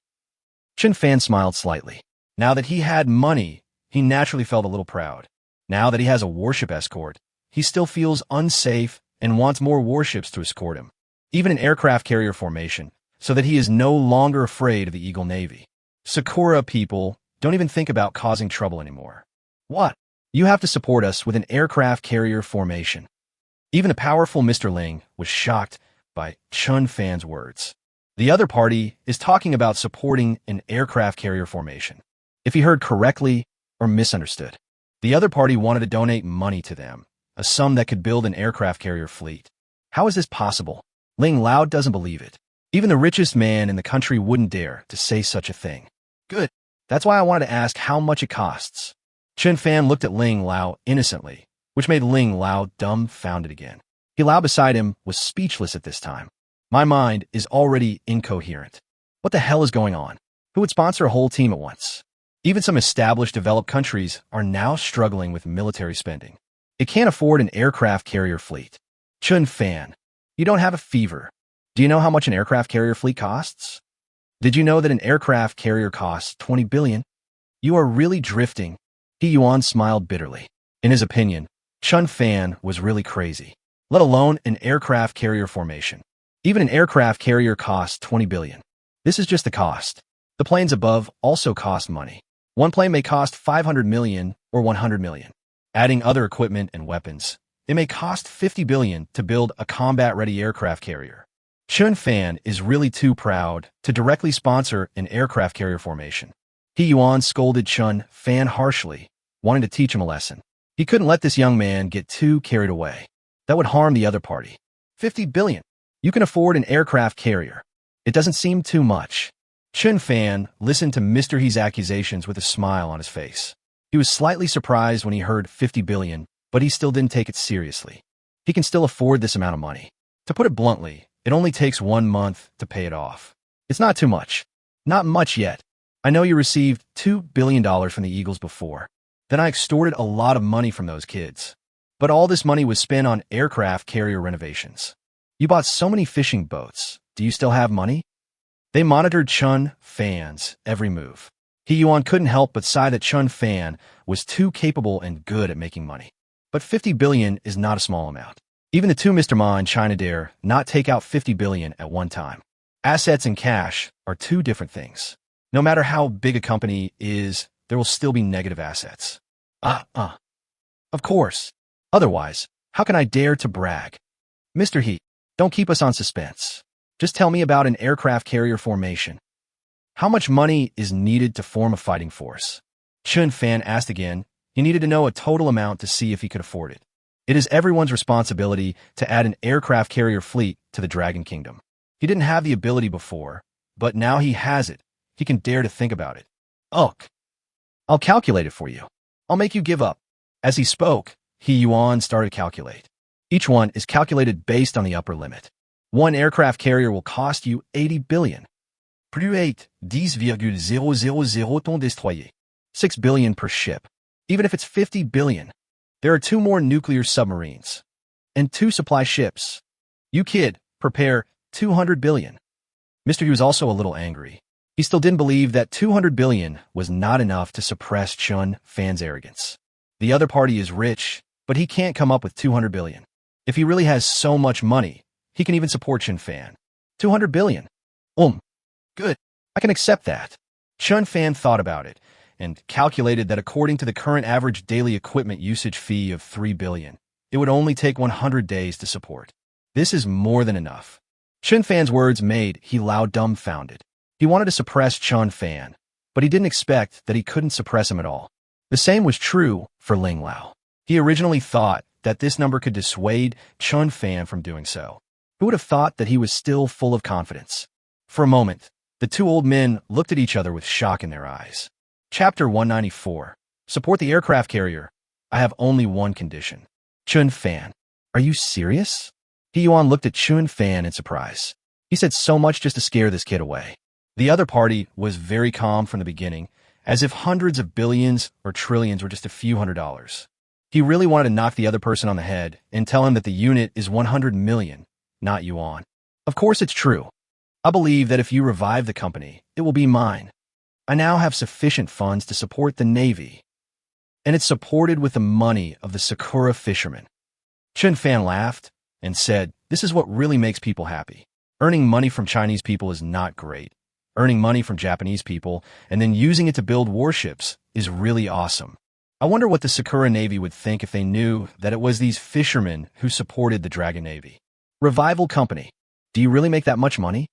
Chen Fan smiled slightly. Now that he had money, he naturally felt a little proud. Now that he has a warship escort, he still feels unsafe and wants more warships to escort him, even an aircraft carrier formation, so that he is no longer afraid of the Eagle Navy. Sakura people don't even think about causing trouble anymore. What? You have to support us with an aircraft carrier formation. Even the powerful Mr. Ling was shocked by Chen Fan's words. The other party is talking about supporting an aircraft carrier formation. If he heard correctly or misunderstood, the other party wanted to donate money to them, a sum that could build an aircraft carrier fleet. How is this possible? Ling Lao doesn't believe it. Even the richest man in the country wouldn't dare to say such a thing. Good. That's why I wanted to ask how much it costs. Chen Fan looked at Ling Lao innocently, which made Ling Lao dumbfounded again. He Lao beside him was speechless at this time. My mind is already incoherent. What the hell is going on? Who would sponsor a whole team at once? Even some established developed countries are now struggling with military spending. It can't afford an aircraft carrier fleet. Chen Fan, you don't have a fever. Do you know how much an aircraft carrier fleet costs? Did you know that an aircraft carrier costs 20 billion? You are really drifting. He Yuan smiled bitterly. In his opinion, Chen Fan was really crazy, let alone an aircraft carrier formation. Even an aircraft carrier costs 20 billion. This is just the cost. The planes above also cost money. One plane may cost 500 million or 100 million. Adding other equipment and weapons, it may cost 50 billion to build a combat-ready aircraft carrier. Chen Fan is really too proud to directly sponsor an aircraft carrier formation. He Yuan scolded Chen Fan harshly, wanting to teach him a lesson. He couldn't let this young man get too carried away. That would harm the other party. 50 billion. You can afford an aircraft carrier. It doesn't seem too much. Chen Fan listened to Mr. He's accusations with a smile on his face. He was slightly surprised when he heard 50 billion, but he still didn't take it seriously. He can still afford this amount of money. To put it bluntly, it only takes 1 month to pay it off. It's not too much. Not much yet. I know you received $2 billion from the Eagles before. Then I extorted a lot of money from those kids. But all this money was spent on aircraft carrier renovations. You bought so many fishing boats. Do you still have money? They monitored Chen Fan's every move. He Yuan couldn't help but sigh that Chen Fan was too capable and good at making money. But 50 billion is not a small amount. Even the two Mr. Ma and China dare not take out 50 billion at one time. Assets and cash are two different things. No matter how big a company is, there will still be negative assets. Of course. Otherwise, how can I dare to brag? Mr. He, don't keep us on suspense. Just tell me about an aircraft carrier formation. How much money is needed to form a fighting force? Chen Fan asked again. He needed to know a total amount to see if he could afford it. It is everyone's responsibility to add an aircraft carrier fleet to the Dragon Kingdom. He didn't have the ability before, but now he has it. He can dare to think about it. Ugh. I'll calculate it for you. I'll make you give up. As he spoke, He Yuan started to calculate. Each one is calculated based on the upper limit. One aircraft carrier will cost you 80 billion. Plus 10,000 ton destroyer. 6 billion per ship. Even if it's 50 billion. There are 2 more nuclear submarines. And 2 supply ships. You kid, prepare 200 billion. Mr. Yu was also a little angry. He still didn't believe that 200 billion was not enough to suppress Chen Fan's arrogance. The other party is rich, but he can't come up with 200 billion. If he really has so much money, he can even support Chen Fan. 200 billion. Good. I can accept that. Chen Fan thought about it and calculated that according to the current average daily equipment usage fee of 3 billion, it would only take 100 days to support. This is more than enough. Chen Fan's words made He Lao dumbfounded. He wanted to suppress Chen Fan, but he didn't expect that he couldn't suppress him at all. The same was true for Ling Lao. He originally thought that this number could dissuade Chen Fan from doing so. Who would have thought that he was still full of confidence? For a moment, the two old men looked at each other with shock in their eyes. Chapter 194. Support the aircraft carrier. I have only one condition. Chen Fan. Are you serious? He Yuan looked at Chen Fan in surprise. He said so much just to scare this kid away. The other party was very calm from the beginning, as if hundreds of billions or trillions were just a few $100s. He really wanted to knock the other person on the head and tell him that the unit is 100 million, not yuan. Of course it's true. I believe that if you revive the company, it will be mine. I now have sufficient funds to support the Navy, and it's supported with the money of the Sakura fishermen. Chen Fan laughed and said, this is what really makes people happy. Earning money from Chinese people is not great. Earning money from Japanese people and then using it to build warships is really awesome. I wonder what the Sakura Navy would think if they knew that it was these fishermen who supported the Dragon Navy. Revival Company. Do you really make that much money?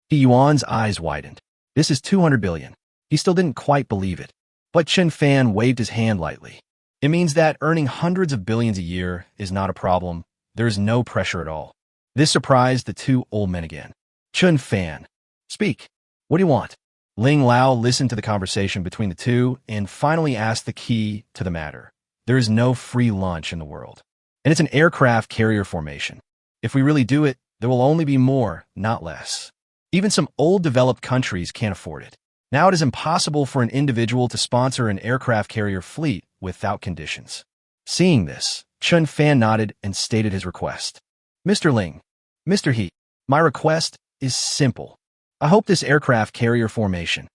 He Yuan's eyes widened. This is 200 billion. He still didn't quite believe it. But Chen Fan waved his hand lightly. It means that earning hundreds of billions a year is not a problem. There is no pressure at all. This surprised the two old men again. Chen Fan. Speak. What do you want? Ling Lao listened to the conversation between the two and finally asked the key to the matter. There is no free lunch in the world. And it's an aircraft carrier formation. If we really do it, there will only be more, not less. Even some old developed countries can't afford it. Now it is impossible for an individual to sponsor an aircraft carrier fleet without conditions. Seeing this, Chen Fan nodded and stated his request. Mr. Ling, Mr. He, my request is simple. I hope this aircraft carrier formation.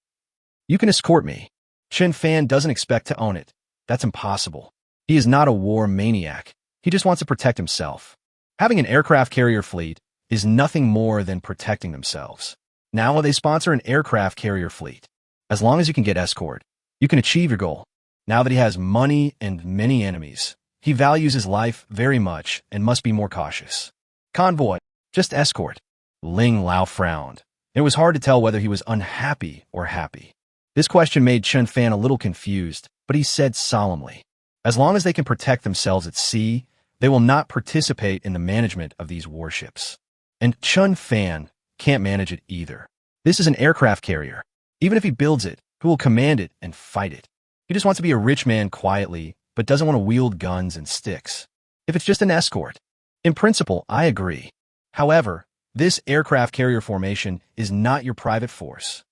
You can escort me. Chen Fan doesn't expect to own it. That's impossible. He is not a war maniac. He just wants to protect himself. Having an aircraft carrier fleet is nothing more than protecting themselves. Now they sponsor an aircraft carrier fleet. As long as you can get escort, you can achieve your goal. Now that he has money and many enemies, he values his life very much and must be more cautious. Convoy, just escort. Ling Lao frowned. It was hard to tell whether he was unhappy or happy. This question made Chen Fan a little confused, but he said solemnly, as long as they can protect themselves at sea, they will not participate in the management of these warships. And Chen Fan can't manage it either. This is an aircraft carrier. Even if he builds it, who will command it and fight it? He just wants to be a rich man quietly, but doesn't want to wield guns and sticks. If it's just an escort. In principle, I agree. However, this aircraft carrier formation is not your private force.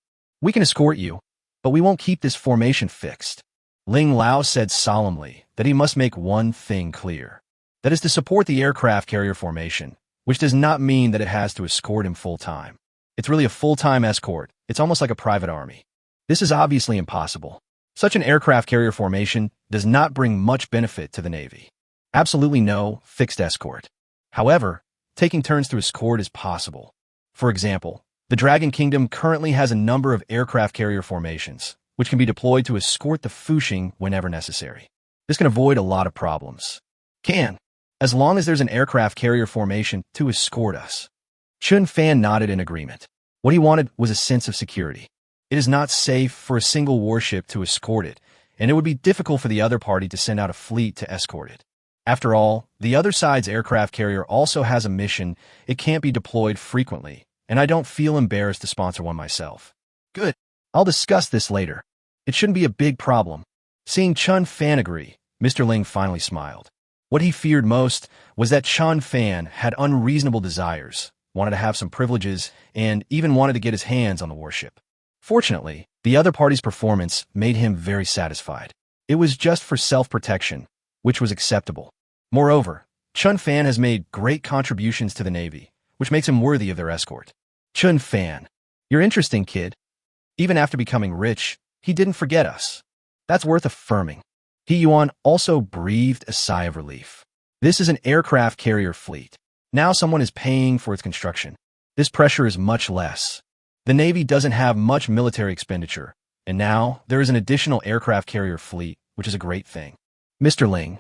We can escort you, but we won't keep this formation fixed. Ling Lao said solemnly that he must make one thing clear. That is to support the aircraft carrier formation, which does not mean that it has to escort him full-time. It's really a full-time escort. It's almost like a private army. This is obviously impossible. Such an aircraft carrier formation does not bring much benefit to the Navy. Absolutely no fixed escort. However, taking turns to escort is possible. For example, the Dragon Kingdom currently has a number of aircraft carrier formations, which can be deployed to escort the Fuxing whenever necessary. This can avoid a lot of problems. As long as there's an aircraft carrier formation to escort us. Chen Fan nodded in agreement. What he wanted was a sense of security. It is not safe for a single warship to escort it, and it would be difficult for the other party to send out a fleet to escort it. After all, the other side's aircraft carrier also has a mission. It can't be deployed frequently, and I don't feel embarrassed to sponsor one myself. Good. I'll discuss this later. It shouldn't be a big problem. Seeing Chen Fan agree, Mr. Ling finally smiled. What he feared most was that Chen Fan had unreasonable desires, wanted to have some privileges, and even wanted to get his hands on the warship. Fortunately, the other party's performance made him very satisfied. It was just for self-protection, which was acceptable. Moreover, Chen Fan has made great contributions to the Navy, which makes him worthy of their escort. Chen Fan, you're interesting, kid. Even after becoming rich, he didn't forget us. That's worth affirming. He Yuan also breathed a sigh of relief. This is an aircraft carrier fleet. Now someone is paying for its construction. This pressure is much less. The Navy doesn't have much military expenditure, and now there is an additional aircraft carrier fleet, which is a great thing. Mr. Ling,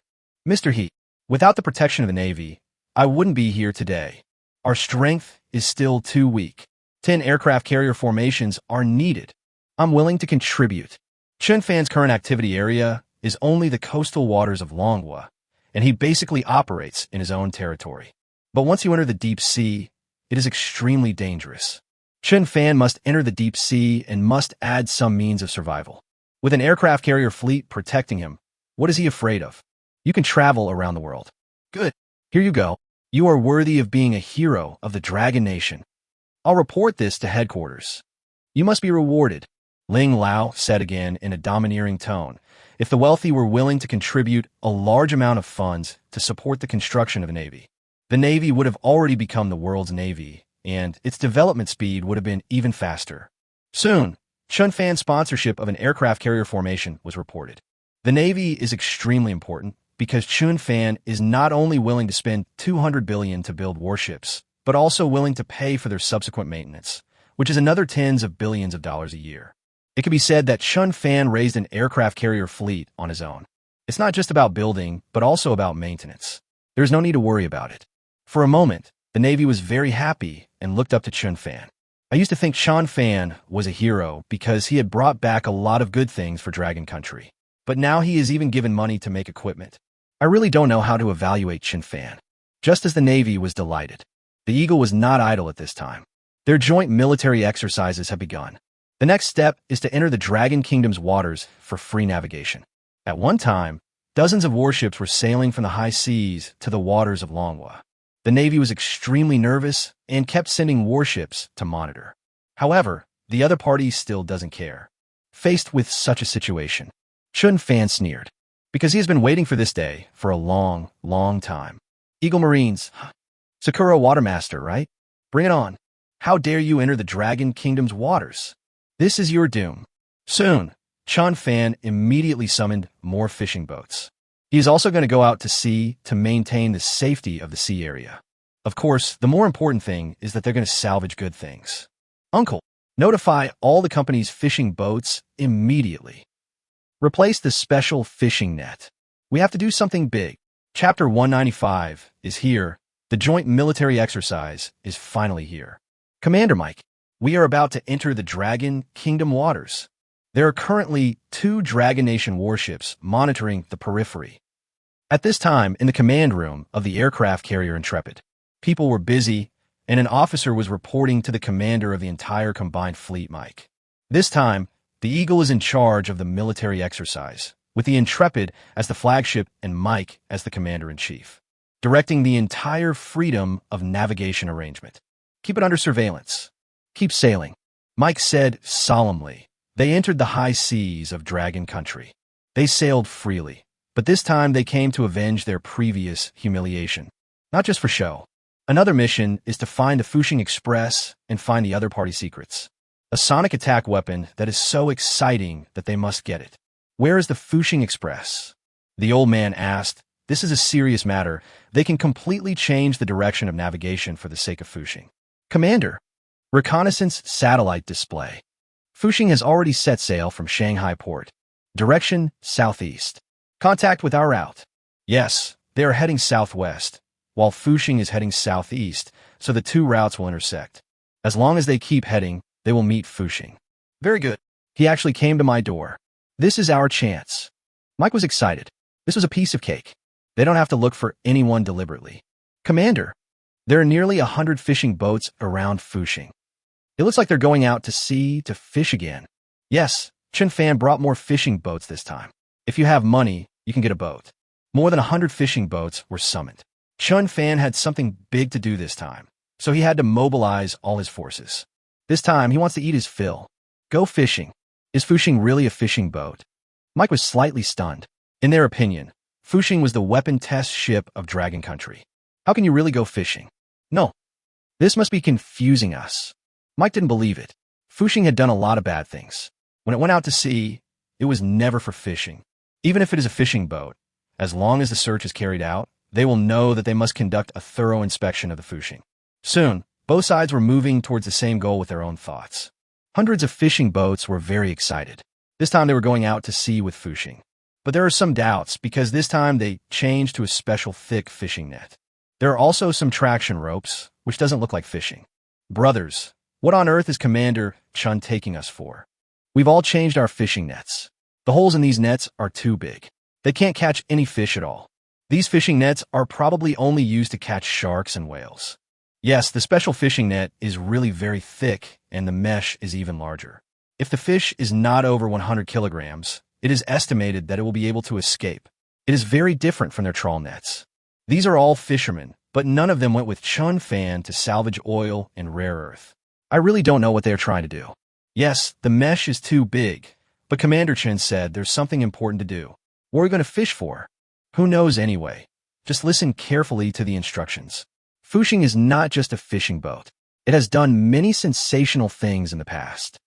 Mr. He, without the protection of the Navy, I wouldn't be here today. Our strength is still too weak. 10 aircraft carrier formations are needed. I'm willing to contribute. Chen Fan's current activity area is only the coastal waters of Manhwa, and he basically operates in his own territory. But once you enter the deep sea, it is extremely dangerous. Chen Fan must enter the deep sea and must add some means of survival. With an aircraft carrier fleet protecting him, what is he afraid of? You can travel around the world. Good. Here you go. You are worthy of being a hero of the Dragon Nation. I'll report this to headquarters. You must be rewarded, Ling Lao said again in a domineering tone. If the wealthy were willing to contribute a large amount of funds to support the construction of a navy, the Navy would have already become the world's navy, and its development speed would have been even faster. Soon, Chen Fan's sponsorship of an aircraft carrier formation was reported. The Navy is extremely important because Chen Fan is not only willing to spend $200 billion to build warships, but also willing to pay for their subsequent maintenance, which is another tens of billions of dollars a year. It can be said that Chen Fan raised an aircraft carrier fleet on his own. It's not just about building, but also about maintenance. There's no need to worry about it. For a moment, the Navy was very happy and looked up to Chen Fan. I used to think Chen Fan was a hero because he had brought back a lot of good things for Dragon Country. But now he is even given money to make equipment. I really don't know how to evaluate Chen Fan. Just as the Navy was delighted, the Eagle was not idle at this time. Their joint military exercises have begun. The next step is to enter the Dragon Kingdom's waters for free navigation. At one time, dozens of warships were sailing from the high seas to the waters of Manhwa. The Navy was extremely nervous and kept sending warships to monitor. However, the other party still doesn't care. Faced with such a situation, Chen Fan sneered, because he has been waiting for this day for a long, long time. Eagle Marines, Sakura Watermaster, right? Bring it on. How dare you enter the Dragon Kingdom's waters? This is your doom. Soon, Chen Fan immediately summoned more fishing boats. He is also going to go out to sea to maintain the safety of the sea area. Of course, the more important thing is that they're going to salvage good things. Uncle, notify all the company's fishing boats immediately. Replace the special fishing net. We have to do something big. Chapter 195 is here. The joint military exercise is finally here. Commander Mike, we are about to enter the Dragon Kingdom waters. There are currently 2 Dragon Nation warships monitoring the periphery. At this time, in the command room of the aircraft carrier Intrepid, people were busy, and an officer was reporting to the commander of the entire combined fleet, Mike. This time, the Eagle is in charge of the military exercise, with the Intrepid as the flagship and Mike as the commander-in-chief, directing the entire freedom of navigation arrangement. Keep it under surveillance. Keep sailing, Mike said solemnly. They entered the high seas of Dragon Country. They sailed freely, but this time they came to avenge their previous humiliation. Not just for show. Another mission is to find the Fuxing Express and find the other party's secrets. A sonic attack weapon that is so exciting that they must get it. Where is the Fuxing Express? The old man asked, This is a serious matter. They can completely change the direction of navigation for the sake of Fuxing. Commander, reconnaissance satellite display. Fuxing has already set sail from Shanghai port. Direction southeast. Contact with our route. Yes, they are heading southwest, while Fuxing is heading southeast, so the two routes will intersect. As long as they keep heading, they will meet Fuxing. Very good. He actually came to my door. This is our chance. Mike was excited. This was a piece of cake. They don't have to look for anyone deliberately. Commander, there are nearly 100 fishing boats around Fuxing. It looks like they're going out to sea to fish again. Yes, Chen Fan brought more fishing boats this time. If you have money, you can get a boat. More than 100 fishing boats were summoned. Chen Fan had something big to do this time, so he had to mobilize all his forces. This time, he wants to eat his fill. Go fishing. Is Fuxing really a fishing boat? Mike was slightly stunned. In their opinion, Fuxing was the weapon test ship of Dragon Country. How can you really go fishing? No. This must be confusing us. Mike didn't believe it. Fuxing had done a lot of bad things. When it went out to sea, it was never for fishing. Even if it is a fishing boat, as long as the search is carried out, they will know that they must conduct a thorough inspection of the Fuxing. Soon, both sides were moving towards the same goal with their own thoughts. Hundreds of fishing boats were very excited. This time they were going out to sea with Fuxing. But there are some doubts because this time they changed to a special thick fishing net. There are also some traction ropes, which doesn't look like fishing. Brothers, what on earth is Commander Chen taking us for? We've all changed our fishing nets. The holes in these nets are too big. They can't catch any fish at all. These fishing nets are probably only used to catch sharks and whales. Yes, the special fishing net is really very thick and the mesh is even larger. If the fish is not over 100 kilograms, it is estimated that it will be able to escape. It is very different from their trawl nets. These are all fishermen, but none of them went with Chen Fan to salvage oil and rare earth. I really don't know what they are trying to do. Yes, the mesh is too big, but Commander Chen said there's something important to do. What are we going to fish for? Who knows anyway? Just listen carefully to the instructions. Fuxing is not just a fishing boat. It has done many sensational things in the past.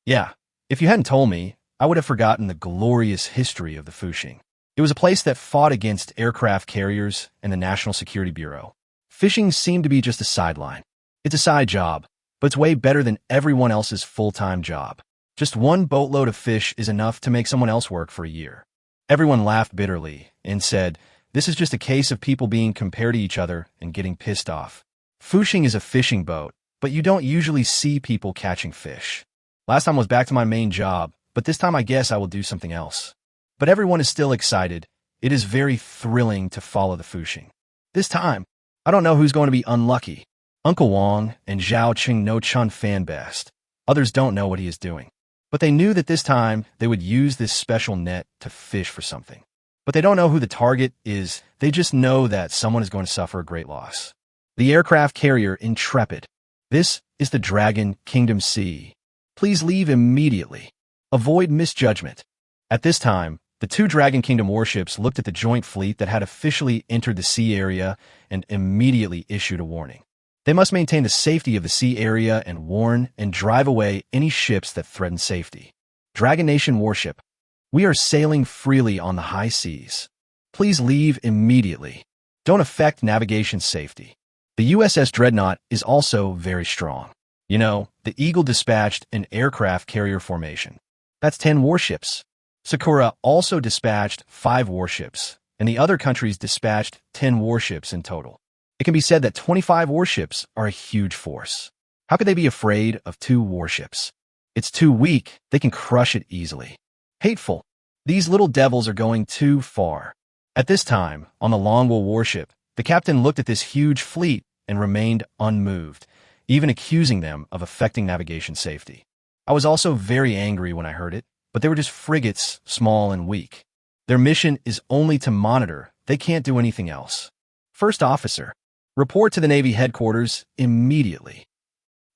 Yeah, if you hadn't told me, I would have forgotten the glorious history of the Fuxing. It was a place that fought against aircraft carriers and the National Security Bureau. Fishing seemed to be just a sideline. It's a side job, but it's way better than everyone else's full-time job. Just one boatload of fish is enough to make someone else work for a year. Everyone laughed bitterly and said, this is just a case of people being compared to each other and getting pissed off. Fuxing is a fishing boat, but you don't usually see people catching fish. Last time I was back to my main job, but this time I guess I will do something else. But everyone is still excited. It is very thrilling to follow the Fuxing. This time, I don't know who's going to be unlucky. Uncle Wong and Zhao Qing know Chen Fan best. Others don't know what he is doing. But they knew that this time they would use this special net to fish for something. But they don't know who the target is. They just know that someone is going to suffer a great loss. The aircraft carrier Intrepid. This is the Dragon Kingdom Sea. Please leave immediately. Avoid misjudgment. At this time, the two Dragon Kingdom warships looked at the joint fleet that had officially entered the sea area and immediately issued a warning. They must maintain the safety of the sea area and warn and drive away any ships that threaten safety. Dragon Nation warship. We are sailing freely on the high seas. Please leave immediately. Don't affect navigation safety. The USS Dreadnought is also very strong. You know, the Eagle dispatched an aircraft carrier formation. That's 10 warships. Sakura also dispatched 5 warships, and the other countries dispatched 10 warships in total. It can be said that 25 warships are a huge force. How could they be afraid of 2 warships? It's too weak. They can crush it easily. Hateful. These little devils are going too far. At this time, on the Longwell warship, the captain looked at this huge fleet and remained unmoved, even accusing them of affecting navigation safety. I was also very angry when I heard it, but they were just frigates, small and weak. Their mission is only to monitor. They can't do anything else. First officer, report to the Navy headquarters immediately.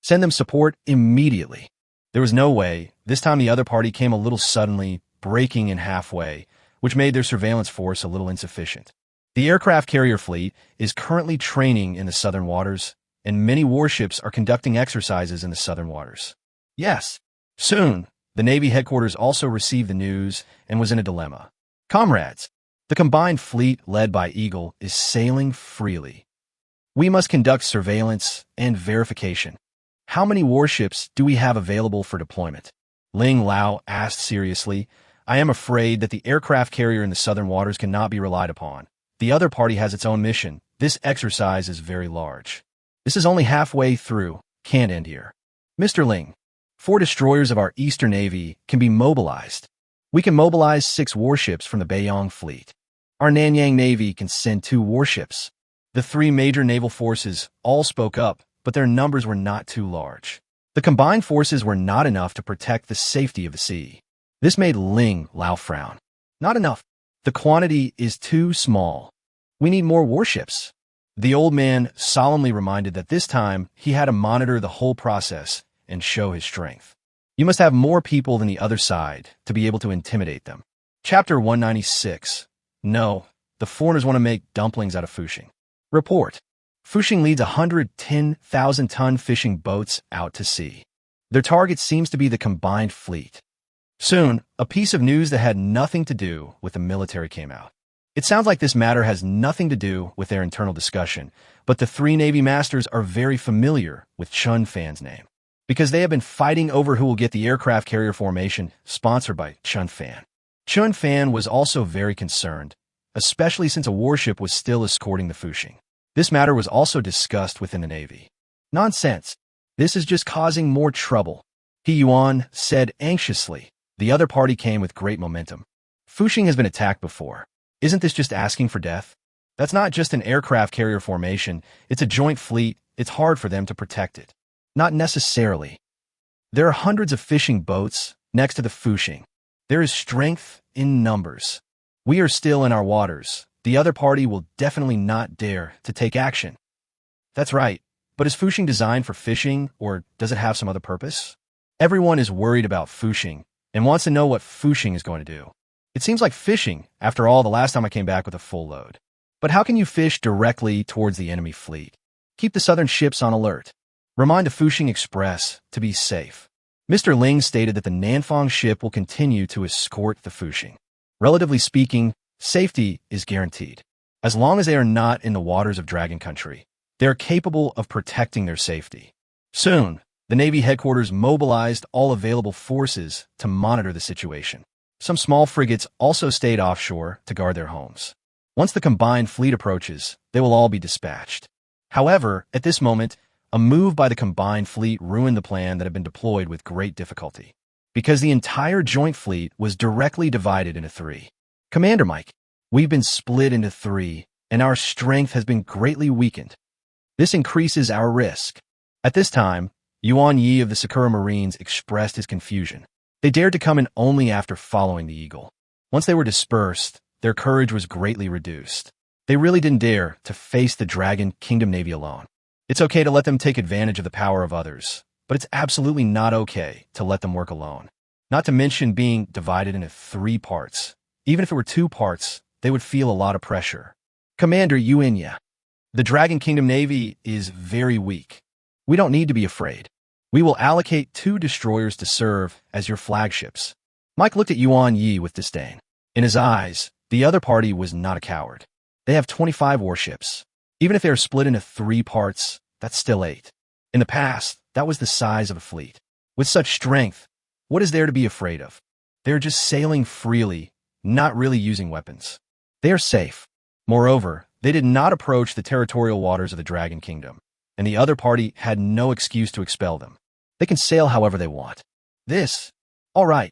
Send them support immediately. There was no way. This time the other party came a little suddenly, breaking in halfway, which made their surveillance force a little insufficient. The aircraft carrier fleet is currently training in the southern waters, and many warships are conducting exercises in the southern waters. Yes, soon, the Navy headquarters also received the news and was in a dilemma. Comrades, The combined fleet, led by Eagle, is sailing freely. We must conduct surveillance and verification. How many warships do we have available for deployment? Ling Lao asked seriously. I am afraid that the aircraft carrier in the southern waters cannot be relied upon. The other party has its own mission. This exercise is very large. This is only halfway through. Can't end here. Mr. Ling, 4 destroyers of our Eastern Navy can be mobilized. We can mobilize 6 warships from the Beiyang fleet. Our Nanyang Navy can send 2 warships. The 3 major naval forces all spoke up, but their numbers were not too large. The combined forces were not enough to protect the safety of the sea. This made Ling Lao frown. Not enough. The quantity is too small. We need more warships. The old man solemnly reminded that this time he had to monitor the whole process and show his strength. You must have more people than the other side to be able to intimidate them. Chapter 196. No, the foreigners want to make dumplings out of Fushing. Report. Fushing leads 110,000-ton fishing boats out to sea. Their target seems to be the combined fleet. Soon, a piece of news that had nothing to do with the military came out. It sounds like this matter has nothing to do with their internal discussion, but the 3 Navy masters are very familiar with Chen Fan's name, because they have been fighting over who will get the aircraft carrier formation sponsored by Chen Fan. Chen Fan was also very concerned, especially since a warship was still escorting the Fushing. This matter was also discussed within the Navy. Nonsense. This is just causing more trouble, He Yuan said anxiously. The other party came with great momentum. Fushing has been attacked before. Isn't this just asking for death? That's not just an aircraft carrier formation. It's a joint fleet. It's hard for them to protect it. Not necessarily. There are hundreds of fishing boats next to the Fushing. There is strength in numbers. We are still in our waters. The other party will definitely not dare to take action. That's right. But is Fushing designed for fishing, or does it have some other purpose? Everyone is worried about Fushing and wants to know what Fushing is going to do. It seems like fishing, after all, the last time I came back with a full load. But how can you fish directly towards the enemy fleet? Keep the southern ships on alert. Remind the Fushing Express to be safe. Mr. Ling stated that the Nanfang ship will continue to escort the Fushing. Relatively speaking, safety is guaranteed. As long as they are not in the waters of Dragon Country, they are capable of protecting their safety. Soon, the Navy headquarters mobilized all available forces to monitor the situation. Some small frigates also stayed offshore to guard their homes. Once the combined fleet approaches, they will all be dispatched. However, at this moment, a move by the combined fleet ruined the plan that had been deployed with great difficulty, because the entire joint fleet was directly divided into 3. Commander Mike, we've been split into 3, and our strength has been greatly weakened. This increases our risk. At this time, Yuan Yi of the Sakura Marines expressed his confusion. They dared to come in only after following the Eagle. Once they were dispersed, their courage was greatly reduced. They really didn't dare to face the Dragon Kingdom Navy alone. It's okay to let them take advantage of the power of others, but it's absolutely not okay to let them work alone. Not to mention being divided into 3 parts. Even if it were 2 parts, they would feel a lot of pressure. Commander Yuanya, the Dragon Kingdom Navy is very weak. We don't need to be afraid. We will allocate 2 destroyers to serve as your flagships. Mike looked at Yuan Yi with disdain. In his eyes, the other party was not a coward. They have 25 warships. Even if they are split into 3 parts, that's still 8. In the past, that was the size of a fleet. With such strength, what is there to be afraid of? They are just sailing freely, not really using weapons. They are safe. Moreover, they did not approach the territorial waters of the Dragon Kingdom, and the other party had no excuse to expel them. They can sail however they want. All right.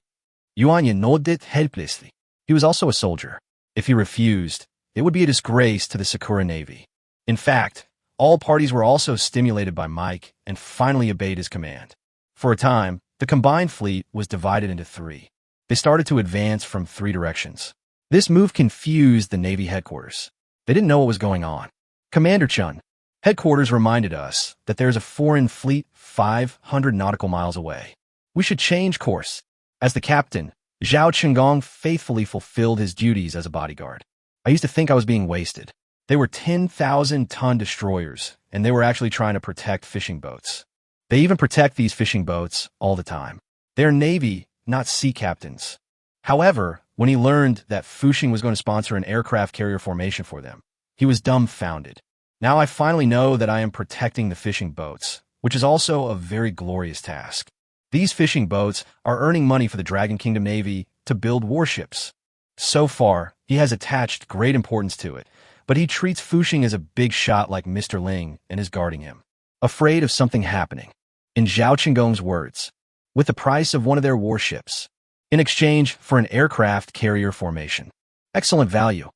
Yuanya nodded helplessly. He was also a soldier. If he refused, it would be a disgrace to the Sakura Navy. In fact, all parties were also stimulated by Mike and finally obeyed his command. For a time, the combined fleet was divided into 3. They started to advance from 3 directions. This move confused the Navy headquarters. They didn't know what was going on. Commander Chun, headquarters reminded us that there's a foreign fleet 500 nautical miles away. We should change course. As the captain, Zhao Chenggong faithfully fulfilled his duties as a bodyguard. I used to think I was being wasted. They were 10,000-ton destroyers, and they were actually trying to protect fishing boats. They even protect these fishing boats all the time. They are Navy, not sea captains. However, When he learned that Fuxing was going to sponsor an aircraft carrier formation for them, he was dumbfounded. Now I finally know that I am protecting the fishing boats, which is also a very glorious task. These fishing boats are earning money for the Dragon Kingdom Navy to build warships. So far, he has attached great importance to it, but he treats Fuxing as a big shot like Mr. Ling and is guarding him, afraid of something happening. In Zhao Qinggong's words, with the price of one of their warships, in exchange for an aircraft carrier formation. Excellent value.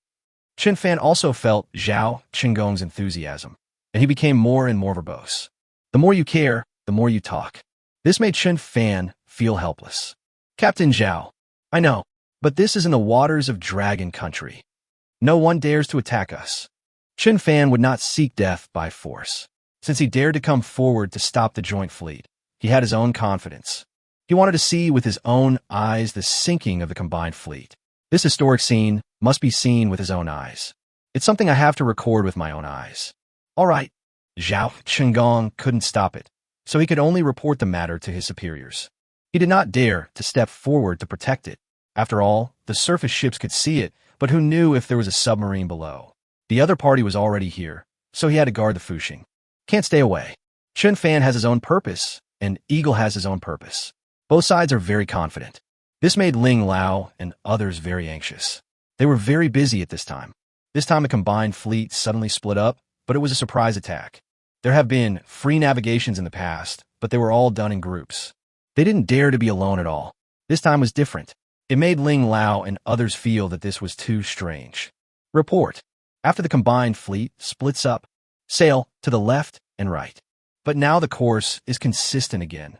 Chen Fan also felt Zhao Qinggong's enthusiasm, and he became more and more verbose. The more you care, the more you talk. This made Chen Fan feel helpless. Captain Zhao, I know, but this is in the waters of Dragon Country. No one dares to attack us. Chen Fan would not seek death by force. Since he dared to come forward to stop the joint fleet, he had his own confidence. He wanted to see with his own eyes the sinking of the combined fleet. This historic scene must be seen with his own eyes. It's something I have to record with my own eyes. All right. Zhao Qinggong couldn't stop it, so he could only report the matter to his superiors. He did not dare to step forward to protect it. After all, the surface ships could see it, but who knew if there was a submarine below? The other party was already here, so he had to guard the Fuxing. Can't stay away. Chen Fan has his own purpose, and Eagle has his own purpose. Both sides are very confident. This made Ling Lao and others very anxious. They were very busy at this time. This time the combined fleet suddenly split up, but it was a surprise attack. There have been free navigations in the past, but they were all done in groups. They didn't dare to be alone at all. This time was different. It made Ling Lao and others feel that this was too strange. Report. After the combined fleet splits up, sail to the left and right. But now the course is consistent again.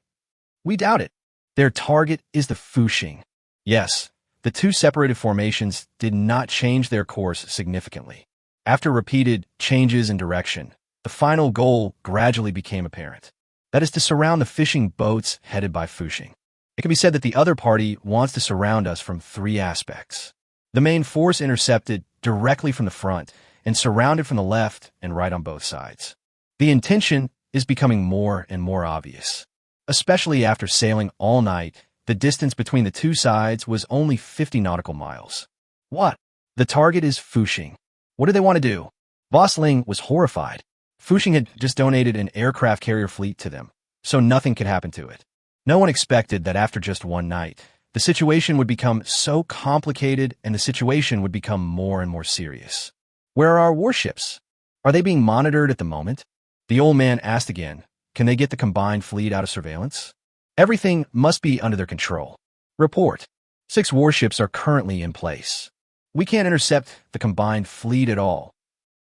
We doubt it. Their target is the Fuxing. Yes, the two separated formations did not change their course significantly. After repeated changes in direction, the final goal gradually became apparent. That is to surround the fishing boats headed by Fuxing. It can be said that the other party wants to surround us from three aspects. The main force intercepted directly from the front and surrounded from the left and right on both sides. The intention is becoming more and more obvious. Especially after sailing all night, the distance between the two sides was only 50 nautical miles. What? The target is Fuxing. What do they want to do? Boss Ling was horrified. Fuxing had just donated an aircraft carrier fleet to them, so nothing could happen to it. No one expected that after just one night, the situation would become so complicated and the situation would become more and more serious. Where are our warships? Are they being monitored at the moment? The old man asked again, can they get the combined fleet out of surveillance? Everything must be under their control. Report. 6 warships are currently in place. We can't intercept the combined fleet at all.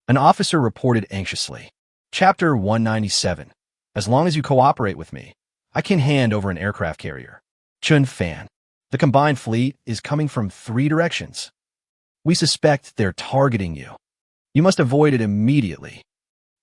An officer reported anxiously. Chapter 197. As long as you cooperate with me, I can hand over an aircraft carrier. Chen Fan. The combined fleet is coming from 3 directions. We suspect they're targeting you. You must avoid it immediately.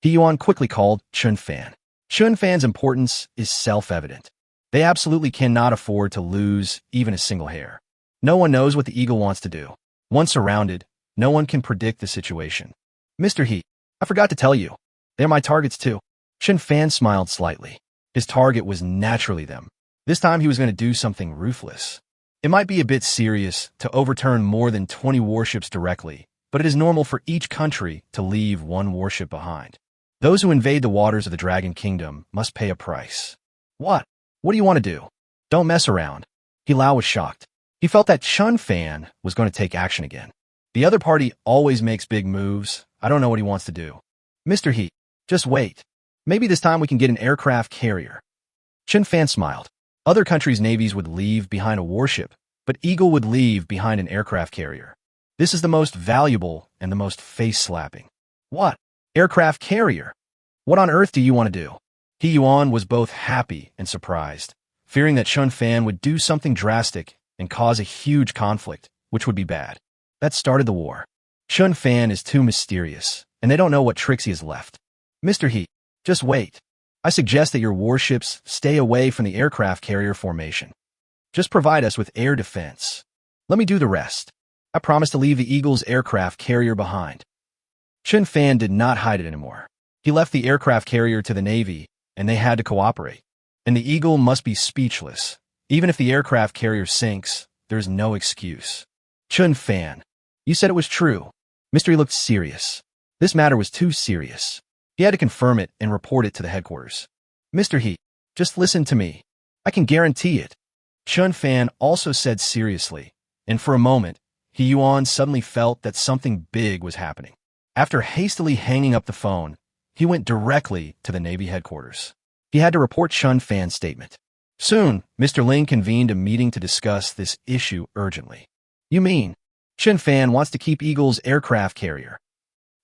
He Yuan quickly called Chen Fan. Chen Fan's importance is self-evident. They absolutely cannot afford to lose even a single hair. No one knows what the Eagle wants to do. Once surrounded, no one can predict the situation. Mr. He, I forgot to tell you. They're my targets too. Chen Fan smiled slightly. His target was naturally them. This time he was going to do something ruthless. It might be a bit serious to overturn more than 20 warships directly, but it is normal for each country to leave one warship behind. Those who invade the waters of the Dragon Kingdom must pay a price. What? What do you want to do? Don't mess around. He Lao was shocked. He felt that Chen Fan was going to take action again. The other party always makes big moves. I don't know what he wants to do. Mr. He, just wait. Maybe this time we can get an aircraft carrier. Chen Fan smiled. Other countries' navies would leave behind a warship, but Eagle would leave behind an aircraft carrier. This is the most valuable and the most face-slapping. What? Aircraft carrier? What on earth do you want to do? He Yuan was both happy and surprised, fearing that Chen Fan would do something drastic and cause a huge conflict, which would be bad. That started the war. Chen Fan is too mysterious, and they don't know what tricks he has left. Mr. He, just wait. I suggest that your warships stay away from the aircraft carrier formation. Just provide us with air defense. Let me do the rest. I promise to leave the Eagle's aircraft carrier behind. Chen Fan did not hide it anymore. He left the aircraft carrier to the Navy, and they had to cooperate. And the Eagle must be speechless. Even if the aircraft carrier sinks, there's no excuse. Chen Fan, you said it was true. Mr. He looked serious. This matter was too serious. He had to confirm it and report it to the headquarters. Mr. He, just listen to me. I can guarantee it. Chen Fan also said seriously, and for a moment, He Yuan suddenly felt that something big was happening. After hastily hanging up the phone, he went directly to the Navy headquarters. He had to report Chen Fan's statement. Soon, Mr. Ling convened a meeting to discuss this issue urgently. You mean, Chen Fan wants to keep Eagle's aircraft carrier?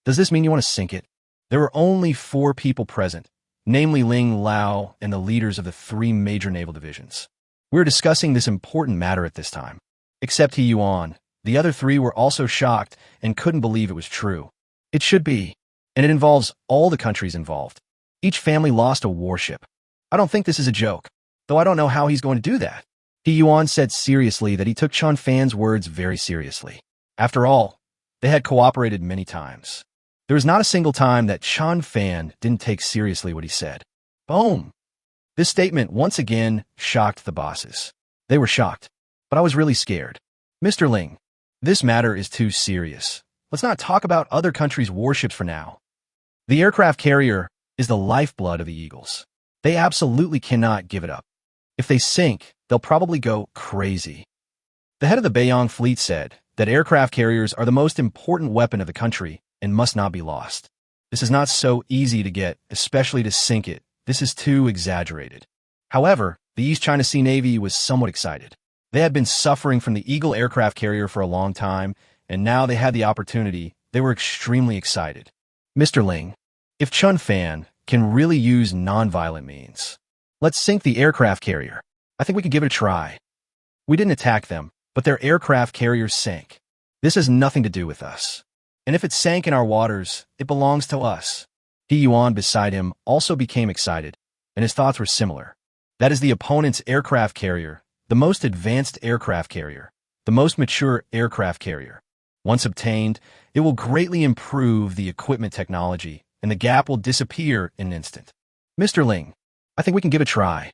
Does this mean you want to sink it? There were only 4 people present, namely Ling Lao and the leaders of the 3 major naval divisions. We were discussing this important matter at this time. Except He Yuan, the other 3 were also shocked and couldn't believe it was true. It should be, and it involves all the countries involved. Each family lost a warship. I don't think this is a joke, though I don't know how he's going to do that. He Yuan said seriously that he took Chen Fan's words very seriously. After all, they had cooperated many times. There was not a single time that Chen Fan didn't take seriously what he said. Boom! This statement once again shocked the bosses. They were shocked, but I was really scared. Mr. Ling, this matter is too serious. Let's not talk about other countries' warships for now. The aircraft carrier is the lifeblood of the Eagles. They absolutely cannot give it up. If they sink, they'll probably go crazy. The head of the Beiyang fleet said that aircraft carriers are the most important weapon of the country and must not be lost. This is not so easy to get, especially to sink it. This is too exaggerated. However, the East China Sea Navy was somewhat excited. They had been suffering from the Eagle aircraft carrier for a long time, and now they had the opportunity. They were extremely excited. Mr. Ling, if Chen Fan can really use non-violent means, let's sink the aircraft carrier. I think we can give it a try. We didn't attack them, but their aircraft carrier sank. This has nothing to do with us. And if it sank in our waters, it belongs to us. He Yuan beside him also became excited, and his thoughts were similar. That is the opponent's aircraft carrier, the most advanced aircraft carrier, the most mature aircraft carrier. Once obtained, it will greatly improve the equipment technology, and the gap will disappear in an instant. Mr. Ling, I think we can give it a try.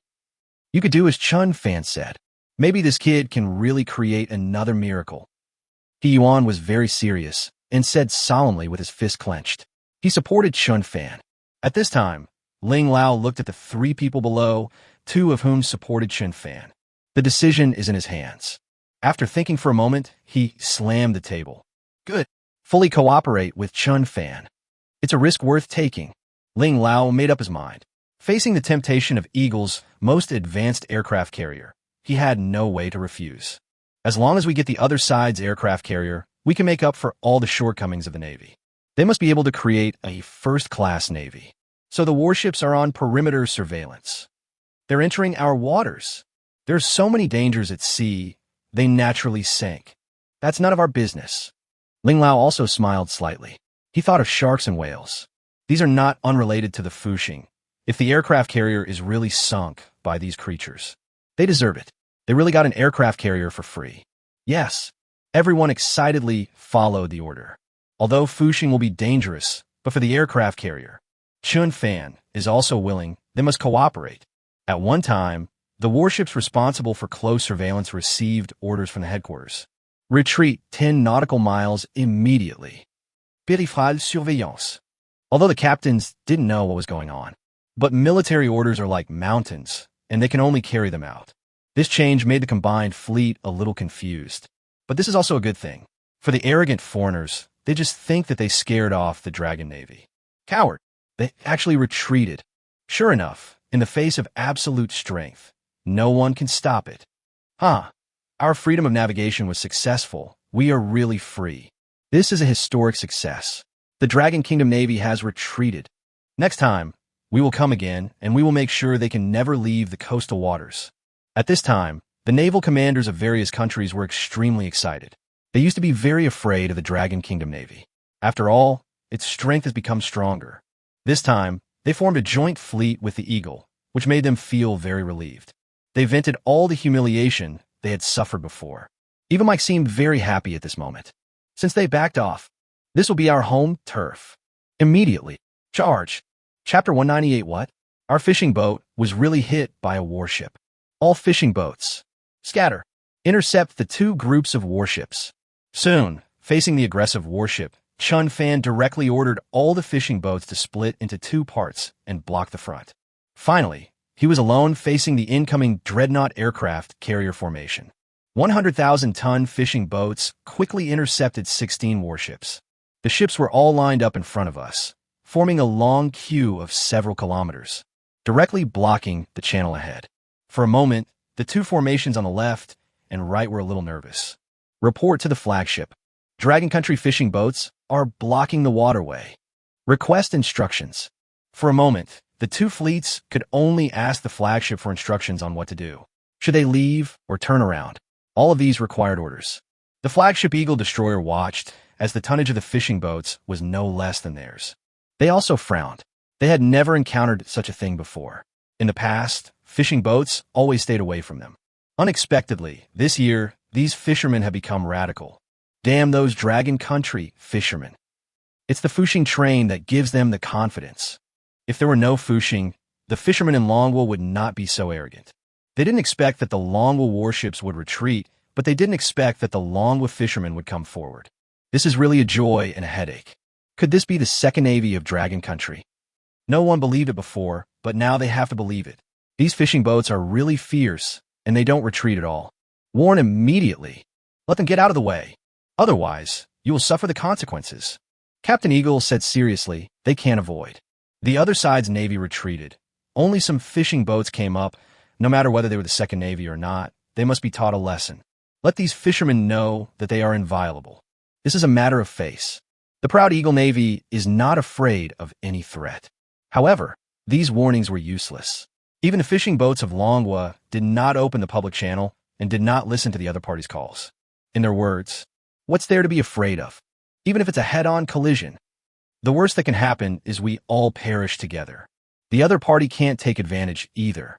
You could do as Chen Fan said. Maybe this kid can really create another miracle. He Yuan was very serious and said solemnly with his fist clenched. He supported Chen Fan. At this time, Ling Lao looked at the 3 people below, 2 of whom supported Chen Fan. The decision is in his hands. After thinking for a moment, he slammed the table. Good. Fully cooperate with Chen Fan. It's a risk worth taking. Ling Lao made up his mind. Facing the temptation of Eagle's most advanced aircraft carrier, he had no way to refuse. As long as we get the other side's aircraft carrier, we can make up for all the shortcomings of the Navy. They must be able to create a first-class Navy. So the warships are on perimeter surveillance. They're entering our waters. There's so many dangers at sea, they naturally sink. That's none of our business. Ling Lao also smiled slightly. He thought of sharks and whales. These are not unrelated to the Fuxing. If the aircraft carrier is really sunk by these creatures, they deserve it. They really got an aircraft carrier for free. Yes, everyone excitedly followed the order. Although Fuxing will be dangerous, but for the aircraft carrier, Chen Fan is also willing. They must cooperate. At one time, the warships responsible for close surveillance received orders from the headquarters. Retreat 10 nautical miles immediately. Périphérique surveillance. Although the captains didn't know what was going on. But military orders are like mountains, and they can only carry them out. This change made the combined fleet a little confused. But this is also a good thing. For the arrogant foreigners, they just think that they scared off the Dragon Navy. Coward. They actually retreated. Sure enough, in the face of absolute strength, no one can stop it. Our freedom of navigation was successful. We are really free. This is a historic success. The Dragon Kingdom Navy has retreated. Next time, we will come again, and we will make sure they can never leave the coastal waters. At this time, the naval commanders of various countries were extremely excited. They used to be very afraid of the Dragon Kingdom Navy. After all, its strength has become stronger. This time, they formed a joint fleet with the Eagle, which made them feel very relieved. They vented all the humiliation they had suffered before. Even Mike seemed very happy at this moment. Since they backed off, this will be our home turf. Immediately. Charge. Chapter 198 What? Our fishing boat was really hit by a warship. All fishing boats. Scatter. Intercept the 2 groups of warships. Soon, facing the aggressive warship, Chen Fan directly ordered all the fishing boats to split into two parts and block the front. Finally, he was alone facing the incoming dreadnought aircraft carrier formation. 100,000-ton fishing boats quickly intercepted 16 warships. The ships were all lined up in front of us, forming a long queue of several kilometers, directly blocking the channel ahead. For a moment, the two formations on the left and right were a little nervous. Report to the flagship. Dragon Country fishing boats are blocking the waterway. Request instructions. For a moment, the two fleets could only ask the flagship for instructions on what to do. Should they leave or turn around? All of these required orders. The flagship Eagle destroyer watched as the tonnage of the fishing boats was no less than theirs. They also frowned. They had never encountered such a thing before. In the past, fishing boats always stayed away from them. Unexpectedly, this year, these fishermen have become radical. Damn those Dragon Country fishermen. It's the fishing train that gives them the confidence. If there were no fishing, the fishermen in Longwool would not be so arrogant. They didn't expect that the Longwool warships would retreat, but they didn't expect that the Longwool fishermen would come forward. This is really a joy and a headache. Could this be the second navy of Dragon Country? No one believed it before, but now they have to believe it. These fishing boats are really fierce, and they don't retreat at all. Warn immediately. Let them get out of the way. Otherwise, you will suffer the consequences. Captain Eagle said seriously, they can't avoid. The other side's navy retreated. Only some fishing boats came up. No matter whether they were the second navy or not, they must be taught a lesson. Let these fishermen know that they are inviolable. This is a matter of face. The proud Eagle Navy is not afraid of any threat. However, these warnings were useless. Even the fishing boats of Longwa did not open the public channel and did not listen to the other party's calls. In their words, what's there to be afraid of? Even if it's a head-on collision. The worst that can happen is we all perish together. The other party can't take advantage either.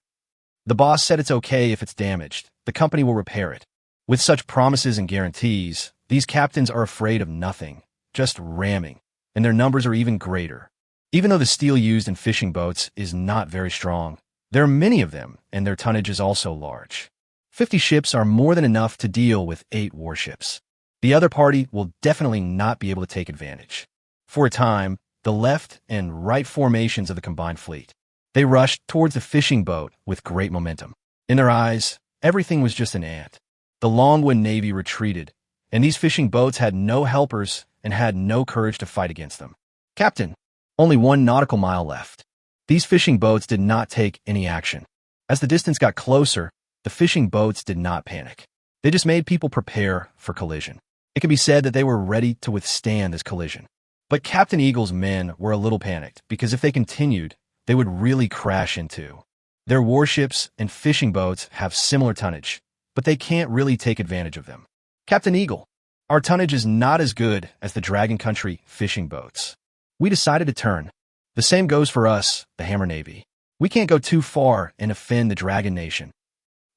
The boss said it's okay if it's damaged. The company will repair it. With such promises and guarantees, these captains are afraid of nothing, just ramming, and their numbers are even greater. Even though the steel used in fishing boats is not very strong, there are many of them, and their tonnage is also large. 50 ships are more than enough to deal with 8 warships. The other party will definitely not be able to take advantage. For a time, the left and right formations of the combined fleet. They rushed towards the fishing boat with great momentum. In their eyes, everything was just an ant. The Longwood Navy retreated, and these fishing boats had no helpers and had no courage to fight against them. Captain, only 1 nautical mile left. These fishing boats did not take any action. As the distance got closer, the fishing boats did not panic. They just made people prepare for collision. It can be said that they were ready to withstand this collision. But Captain Eagle's men were a little panicked because if they continued, they would really crash into. Their warships and fishing boats have similar tonnage, but they can't really take advantage of them. Captain Eagle, our tonnage is not as good as the Dragon Country fishing boats. We decided to turn. The same goes for us, the Hammer Navy. We can't go too far and offend the Dragon Nation.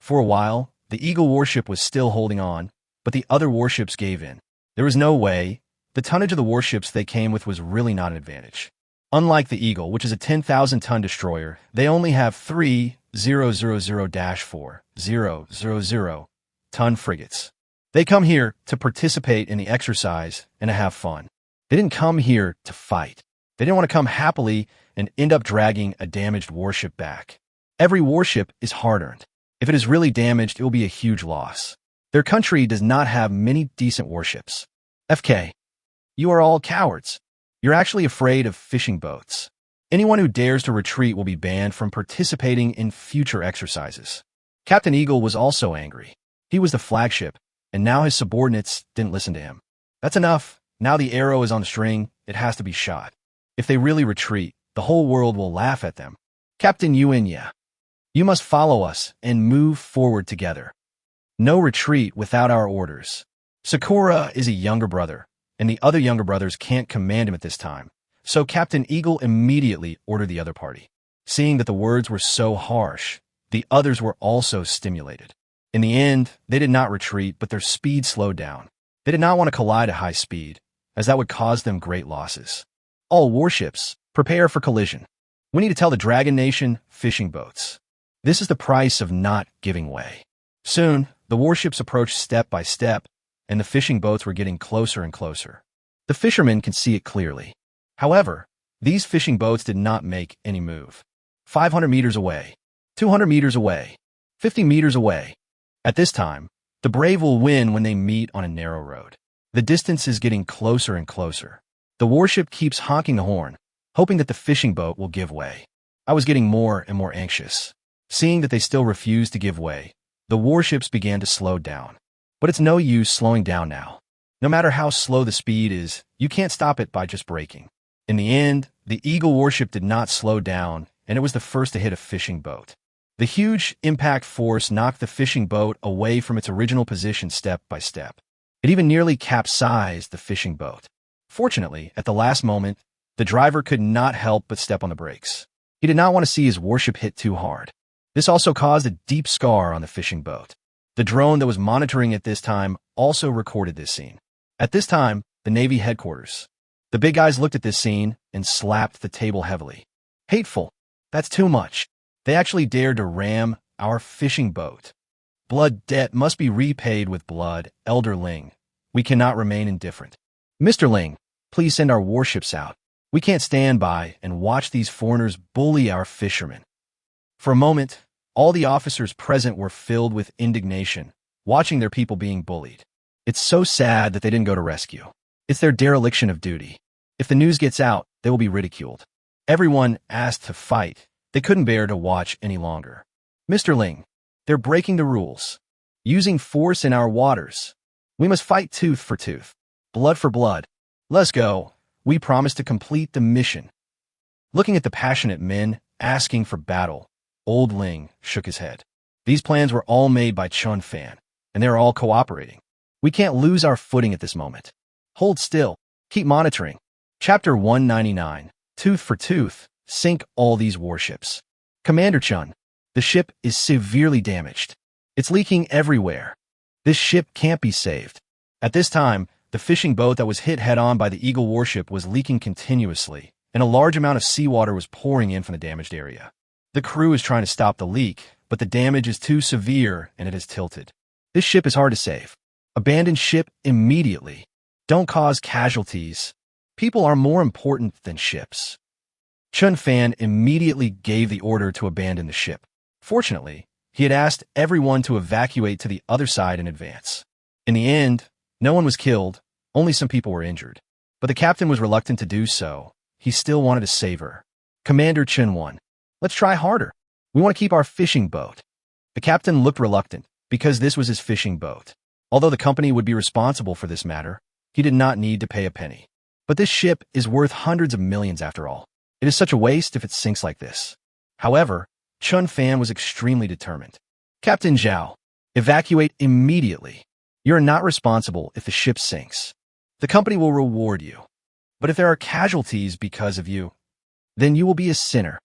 For a while, the Eagle warship was still holding on, but the other warships gave in. There was no way. The tonnage of the warships they came with was really not an advantage. Unlike the Eagle, which is a 10,000-ton destroyer, they only have 3 000-4 frigates. They come here to participate in the exercise and to have fun. They didn't come here to fight. They didn't want to come happily and end up dragging a damaged warship back. Every warship is hard-earned. If it is really damaged, it will be a huge loss. Their country does not have many decent warships. FK, you are all cowards. You're actually afraid of fishing boats. Anyone who dares to retreat will be banned from participating in future exercises. Captain Eagle was also angry. He was the flagship, and now his subordinates didn't listen to him. That's enough. Now the arrow is on the string. It has to be shot. If they really retreat, the whole world will laugh at them. Captain Yunya, you must follow us and move forward together. No retreat without our orders. Sakura is a younger brother, and the other younger brothers can't command him at this time. So Captain Eagle immediately ordered the other party. Seeing that the words were so harsh, the others were also stimulated. In the end, they did not retreat, but their speed slowed down. They did not want to collide at high speed, as that would cause them great losses. All warships, prepare for collision. We need to tell the Dragon Nation fishing boats. This is the price of not giving way. Soon, the warships approached step by step, and the fishing boats were getting closer and closer. The fishermen could see it clearly. However, these fishing boats did not make any move. 500 meters away, 200 meters away, 50 meters away. At this time, the brave will win when they meet on a narrow road. The distance is getting closer and closer. The warship keeps honking the horn, hoping that the fishing boat will give way. I was getting more and more anxious. Seeing that they still refused to give way, the warships began to slow down. But it's no use slowing down now. No matter how slow the speed is, you can't stop it by just braking. In the end, the Eagle warship did not slow down, and it was the first to hit a fishing boat. The huge impact force knocked the fishing boat away from its original position step by step. It even nearly capsized the fishing boat. Fortunately, at the last moment, the driver could not help but step on the brakes. He did not want to see his warship hit too hard. This also caused a deep scar on the fishing boat. The drone that was monitoring at this time also recorded this scene. At this time, the Navy headquarters. The big guys looked at this scene and slapped the table heavily. Hateful. That's too much. They actually dared to ram our fishing boat. Blood debt must be repaid with blood, Elder Ling. We cannot remain indifferent. Mr. Ling, please send our warships out. We can't stand by and watch these foreigners bully our fishermen. For a moment, all the officers present were filled with indignation, watching their people being bullied. It's so sad that they didn't go to rescue. It's their dereliction of duty. If the news gets out, they will be ridiculed. Everyone asked to fight. They couldn't bear to watch any longer. Mr. Ling, they're breaking the rules. Using force in our waters. We must fight tooth for tooth. Blood for blood. Let's go. We promise to complete the mission. Looking at the passionate men asking for battle, Old Ling shook his head. These plans were all made by Chen Fan, and they're all cooperating. We can't lose our footing at this moment. Hold still. Keep monitoring. Chapter 199. Tooth for tooth. Sink all these warships. Commander Chen, the ship is severely damaged. It's leaking everywhere. This ship can't be saved. At this time, the fishing boat that was hit head-on by the Eagle warship was leaking continuously, and a large amount of seawater was pouring in from the damaged area. The crew is trying to stop the leak, but the damage is too severe and it has tilted. This ship is hard to save. Abandon ship immediately. Don't cause casualties. People are more important than ships. Chen Fan immediately gave the order to abandon the ship. Fortunately, he had asked everyone to evacuate to the other side in advance. In the end, no one was killed, only some people were injured. But the captain was reluctant to do so. He still wanted to save her. Commander Chen 1. Let's try harder. We want to keep our fishing boat. The captain looked reluctant, because this was his fishing boat. Although the company would be responsible for this matter, he did not need to pay a penny. But this ship is worth hundreds of millions after all. It is such a waste if it sinks like this. However, Chen Fan was extremely determined. Captain Zhao, evacuate immediately. You're not responsible if the ship sinks. The company will reward you. But if there are casualties because of you, then you will be a sinner.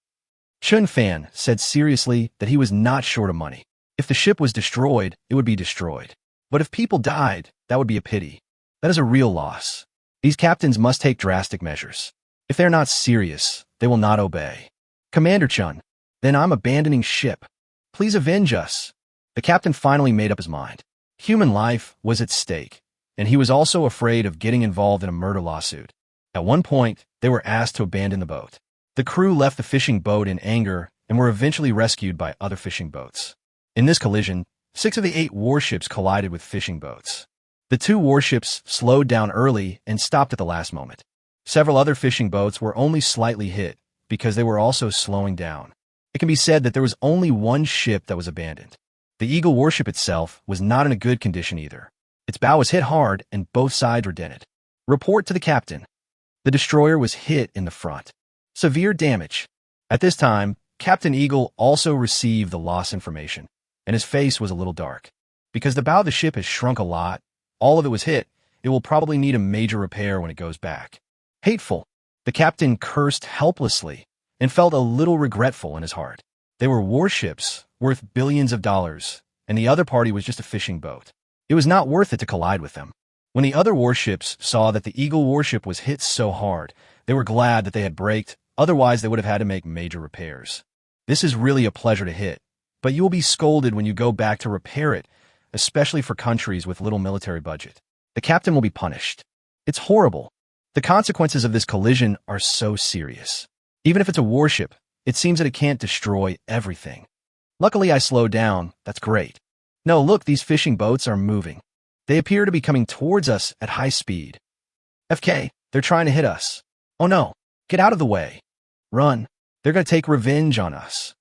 Chen Fan said seriously that he was not short of money. If the ship was destroyed, it would be destroyed. But if people died, that would be a pity. That is a real loss. These captains must take drastic measures. If they're not serious, they will not obey. Commander Chen, then I'm abandoning ship. Please avenge us. The captain finally made up his mind. Human life was at stake, and he was also afraid of getting involved in a murder lawsuit. At one point, they were asked to abandon the boat. The crew left the fishing boat in anger and were eventually rescued by other fishing boats. In this collision, 6 of the 8 warships collided with fishing boats. The 2 warships slowed down early and stopped at the last moment. Several other fishing boats were only slightly hit because they were also slowing down. It can be said that there was only one ship that was abandoned. The Eagle warship itself was not in a good condition either. Its bow was hit hard and both sides were dented. Report to the captain. The destroyer was hit in the front. Severe damage. At this time, Captain Eagle also received the loss information, and his face was a little dark. Because the bow of the ship has shrunk a lot, all of it was hit, it will probably need a major repair when it goes back. Hateful. The captain cursed helplessly and felt a little regretful in his heart. They were warships worth billions of dollars, and the other party was just a fishing boat. It was not worth it to collide with them. When the other warships saw that the Eagle warship was hit so hard, they were glad that they had braked, otherwise they would have had to make major repairs. This is really a pleasure to hit, but you will be scolded when you go back to repair it, especially for countries with little military budget. The captain will be punished. It's horrible. The consequences of this collision are so serious. Even if it's a warship, it seems that it can't destroy everything. Luckily, I slowed down. That's great. No, look, these fishing boats are moving. They appear to be coming towards us at high speed. FK, they're trying to hit us. Oh no, get out of the way. Run. They're going to take revenge on us.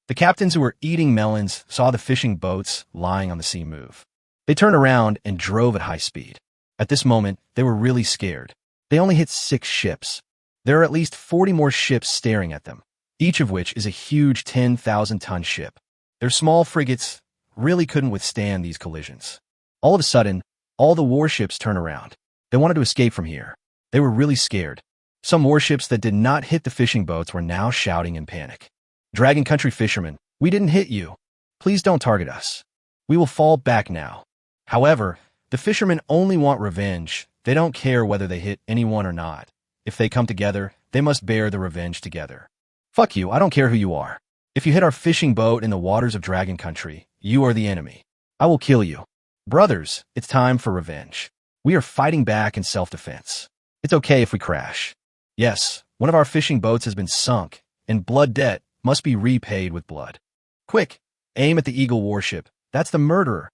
The captains who were eating melons saw the fishing boats lying on the sea move. They turned around and drove at high speed. At this moment, they were really scared. They only hit 6 ships. There are at least 40 more ships staring at them, each of which is a huge 10,000-ton ship. Their small frigates really couldn't withstand these collisions. All of a sudden, all the warships turned around. They wanted to escape from here. They were really scared. Some warships that did not hit the fishing boats were now shouting in panic. Dragon Country fishermen, we didn't hit you. Please don't target us. We will fall back now. However, the fishermen only want revenge. They don't care whether they hit anyone or not. If they come together, they must bear the revenge together. Fuck you, I don't care who you are. If you hit our fishing boat in the waters of Dragon Country, you are the enemy. I will kill you. Brothers, it's time for revenge. We are fighting back in self-defense. It's okay if we crash. Yes, one of our fishing boats has been sunk, and blood debt must be repaid with blood. Quick, aim at the Eagle warship. That's the murderer.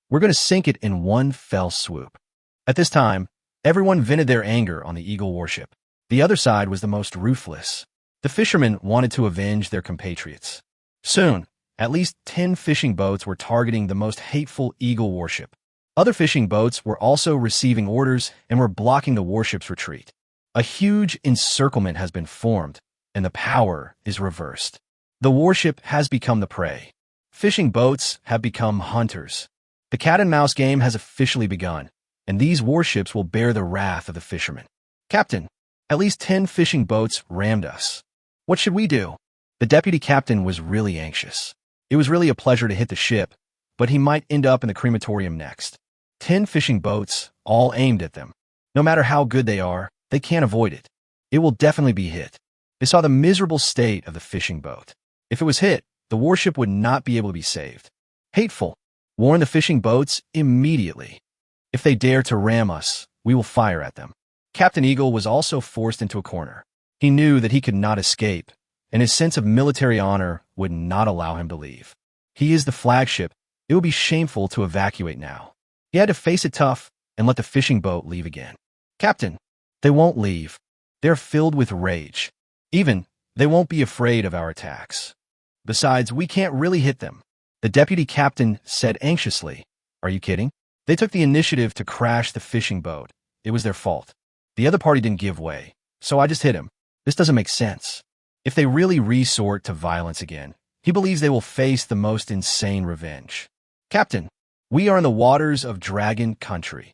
We're going to sink it in one fell swoop. At this time, everyone vented their anger on the Eagle warship. The other side was the most ruthless. The fishermen wanted to avenge their compatriots. Soon, at least 10 fishing boats were targeting the most hateful Eagle warship. Other fishing boats were also receiving orders and were blocking the warship's retreat. A huge encirclement has been formed, and the power is reversed. The warship has become the prey. Fishing boats have become hunters. The cat-and-mouse game has officially begun, and these warships will bear the wrath of the fishermen. Captain, at least 10 fishing boats rammed us. What should we do? The deputy captain was really anxious. It was really a pleasure to hit the ship, but he might end up in the crematorium next. 10 fishing boats, all aimed at them. No matter how good they are, they can't avoid it. It will definitely be hit. They saw the miserable state of the fishing boat. If it was hit, the warship would not be able to be saved. Hateful. Warn the fishing boats immediately. If they dare to ram us, we will fire at them. Captain Eagle was also forced into a corner. He knew that he could not escape, and his sense of military honor would not allow him to leave. He is the flagship. It would be shameful to evacuate now. He had to face it tough and let the fishing boat leave again. Captain, they won't leave. They're filled with rage. Even, they won't be afraid of our attacks. Besides, we can't really hit them. The deputy captain said anxiously. Are you kidding? They took the initiative to crash the fishing boat. It was their fault. The other party didn't give way, so I just hit him. This doesn't make sense. If they really resort to violence again, he believes they will face the most insane revenge. Captain, we are in the waters of Dragon Country.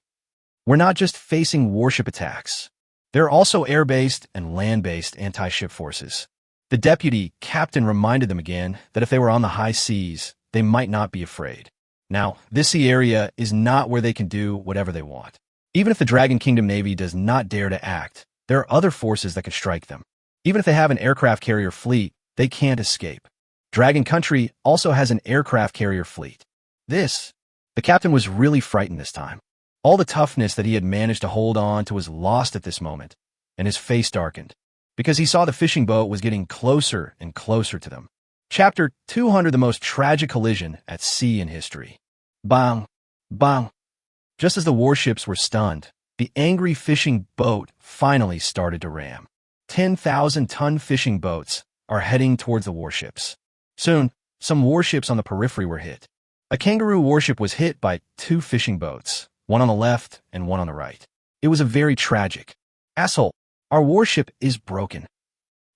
We're not just facing warship attacks. There are also air-based and land-based anti-ship forces. The deputy captain reminded them again that if they were on the high seas, they might not be afraid. Now, this sea area is not where they can do whatever they want. Even if the Dragon Kingdom Navy does not dare to act, there are other forces that can strike them. Even if they have an aircraft carrier fleet, they can't escape. Dragon Country also has an aircraft carrier fleet. The captain was really frightened this time. All the toughness that he had managed to hold on to was lost at this moment, and his face darkened, because he saw the fishing boat was getting closer and closer to them. Chapter 200, the most tragic collision at sea in history. Bang! Bang! Just as the warships were stunned, the angry fishing boat finally started to ram. 10,000-ton fishing boats are heading towards the warships. Soon, some warships on the periphery were hit. A kangaroo warship was hit by 2 fishing boats, one on the left and one on the right. It was a very tragic. Asshole, our warship is broken.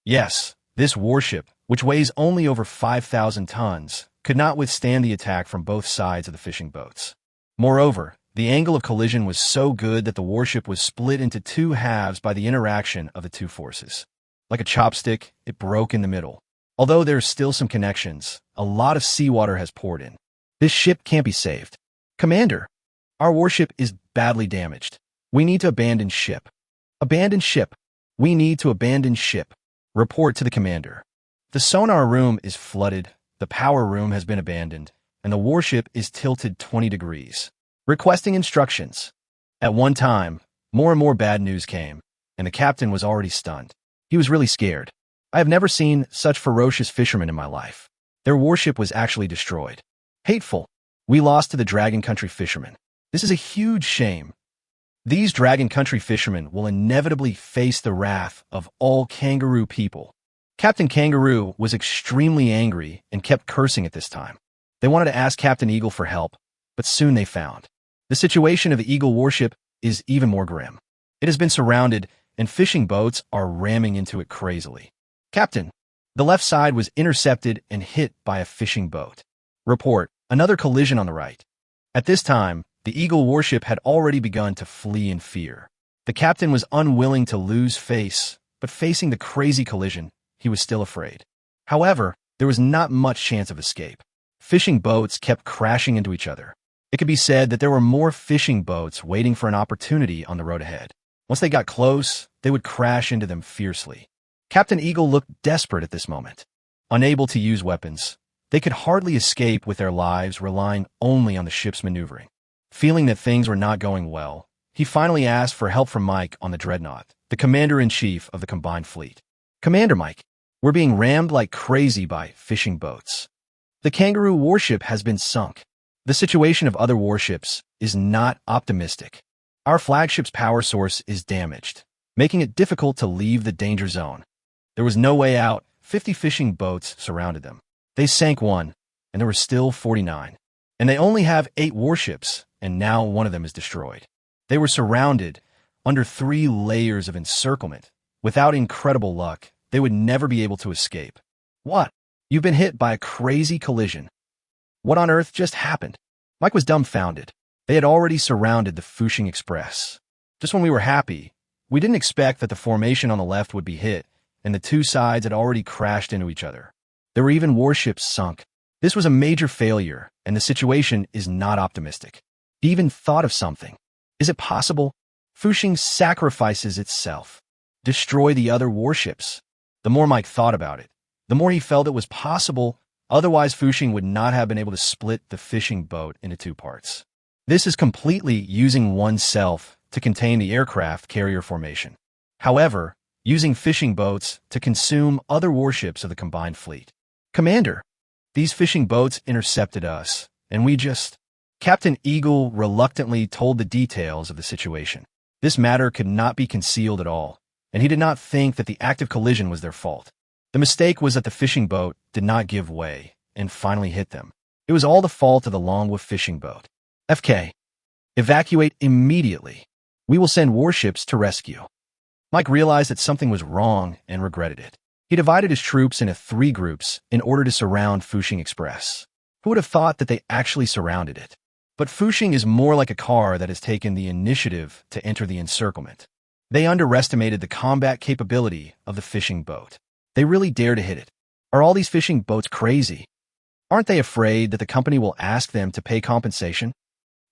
Yes, this warship, which weighs only over 5,000 tons, could not withstand the attack from both sides of the fishing boats. Moreover, the angle of collision was so good that the warship was split into 2 halves by the interaction of the 2 forces. Like a chopstick, it broke in the middle. Although there's still some connections, a lot of seawater has poured in. This ship can't be saved. Commander, our warship is badly damaged. We need to abandon ship. Abandon ship. We need to abandon ship. Report to the commander. The sonar room is flooded, the power room has been abandoned, and the warship is tilted 20 degrees. Requesting instructions. At one time, more and more bad news came, and the captain was already stunned. He was really scared. I have never seen such ferocious fishermen in my life. Their warship was actually destroyed. Hateful. We lost to the Dragon Country fishermen. This is a huge shame. These Dragon Country fishermen will inevitably face the wrath of all kangaroo people. Captain Kangaroo was extremely angry and kept cursing at this time. They wanted to ask Captain Eagle for help, but soon they found. The situation of the Eagle warship is even more grim. It has been surrounded, and fishing boats are ramming into it crazily. Captain, the left side was intercepted and hit by a fishing boat. Report, another collision on the right. At this time, the Eagle warship had already begun to flee in fear. The captain was unwilling to lose face, but facing the crazy collision, he was still afraid. However, there was not much chance of escape. Fishing boats kept crashing into each other. It could be said that there were more fishing boats waiting for an opportunity on the road ahead. Once they got close, they would crash into them fiercely. Captain Eagle looked desperate at this moment. Unable to use weapons, they could hardly escape with their lives relying only on the ship's maneuvering. Feeling that things were not going well, he finally asked for help from Mike on the Dreadnought, the commander-in-chief of the combined fleet. Commander Mike, we're being rammed like crazy by fishing boats. The Kangaroo warship has been sunk. The situation of other warships is not optimistic. Our flagship's power source is damaged, making it difficult to leave the danger zone. There was no way out. 50 fishing boats surrounded them. They sank one, and there were still 49. And they only have 8 warships, and now one of them is destroyed. They were surrounded under 3 layers of encirclement. Without incredible luck, they would never be able to escape. What? You've been hit by a crazy collision. What on earth just happened? Mike was dumbfounded. They had already surrounded the Fushing Express. Just when we were happy, we didn't expect that the formation on the left would be hit, and the two sides had already crashed into each other. There were even warships sunk. This was a major failure, and the situation is not optimistic. He even thought of something. Is it possible? Fushing sacrifices itself. Destroy the other warships. The more Mike thought about it, the more he felt it was possible. Otherwise, Fushing would not have been able to split the fishing boat into 2 parts. This is completely using oneself to contain the aircraft carrier formation. However, using fishing boats to consume other warships of the combined fleet. Commander, these fishing boats intercepted us, and we just... Captain Eagle reluctantly told the details of the situation. This matter could not be concealed at all, and he did not think that the active collision was their fault. The mistake was that the fishing boat did not give way and finally hit them. It was all the fault of the Longwa fishing boat. FK. Evacuate immediately. We will send warships to rescue. Mike realized that something was wrong and regretted it. He divided his troops into 3 groups in order to surround Fushing Express. Who would have thought that they actually surrounded it? But Fushing is more like a car that has taken the initiative to enter the encirclement. They underestimated the combat capability of the fishing boat. They really dare to hit it. Are all these fishing boats crazy? Aren't they afraid that the company will ask them to pay compensation?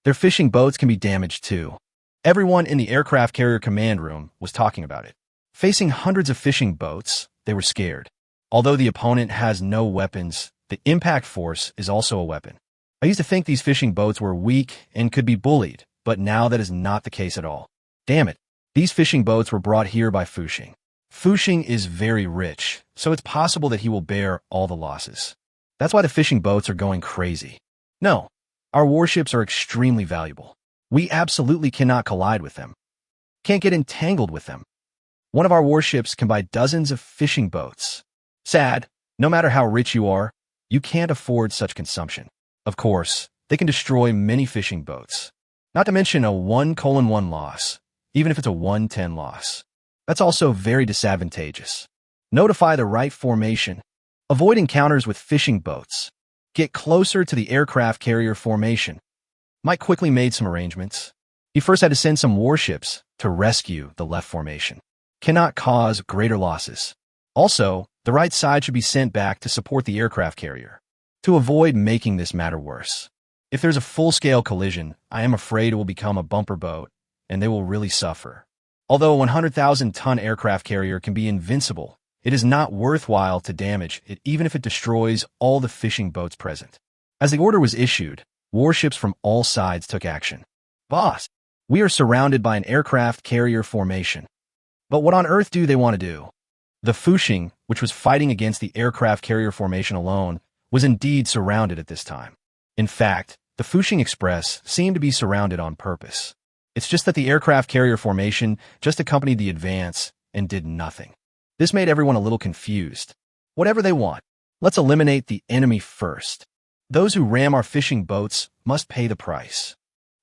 Their fishing boats can be damaged too. Everyone in the aircraft carrier command room was talking about it. Facing hundreds of fishing boats, they were scared. Although the opponent has no weapons, the impact force is also a weapon. I used to think these fishing boats were weak and could be bullied, but now that is not the case at all. Damn it, these fishing boats were brought here by Fushing. Fushing is very rich, so it's possible that he will bear all the losses. That's why the fishing boats are going crazy. No, our warships are extremely valuable. We absolutely cannot collide with them. Can't get entangled with them. One of our warships can buy dozens of fishing boats. Sad, no matter how rich you are, you can't afford such consumption. Of course, they can destroy many fishing boats. Not to mention a 1:1 loss, even if it's a 1:10 loss. That's also very disadvantageous. Notify the right formation. Avoid encounters with fishing boats. Get closer to the aircraft carrier formation. Mike quickly made some arrangements. He first had to send some warships to rescue the left formation. Cannot cause greater losses. Also, the right side should be sent back to support the aircraft carrier, to avoid making this matter worse. If there's a full-scale collision, I am afraid it will become a bumper boat, and they will really suffer. Although a 100,000-ton aircraft carrier can be invincible, it is not worthwhile to damage it even if it destroys all the fishing boats present. As the order was issued, warships from all sides took action. Boss, We are surrounded by an aircraft carrier formation. But what on earth do they want to do? The Fuxing, which was fighting against the aircraft carrier formation alone, was indeed surrounded at this time. In fact, the Fuxing Express seemed to be surrounded on purpose. It's just that the aircraft carrier formation just accompanied the advance and did nothing. This made everyone a little confused. Whatever they want, let's eliminate the enemy first. Those who ram our fishing boats must pay the price.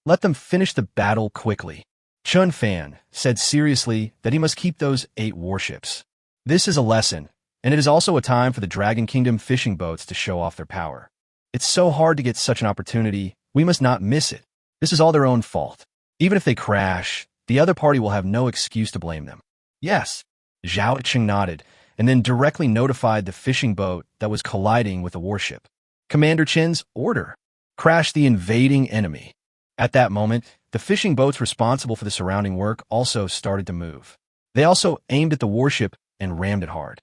Let them finish the battle quickly. Chen Fan said seriously that he must keep those 8 warships. This is a lesson, and it is also a time for the Dragon Kingdom fishing boats to show off their power. It's so hard to get such an opportunity, we must not miss it. This is all their own fault. Even if they crash, the other party will have no excuse to blame them. Yes, Zhao Qing nodded, and then directly notified the fishing boat that was colliding with the warship. Commander Chen's order: crash the invading enemy. At that moment, the fishing boats responsible for the surrounding work also started to move. They also aimed at the warship and rammed it hard.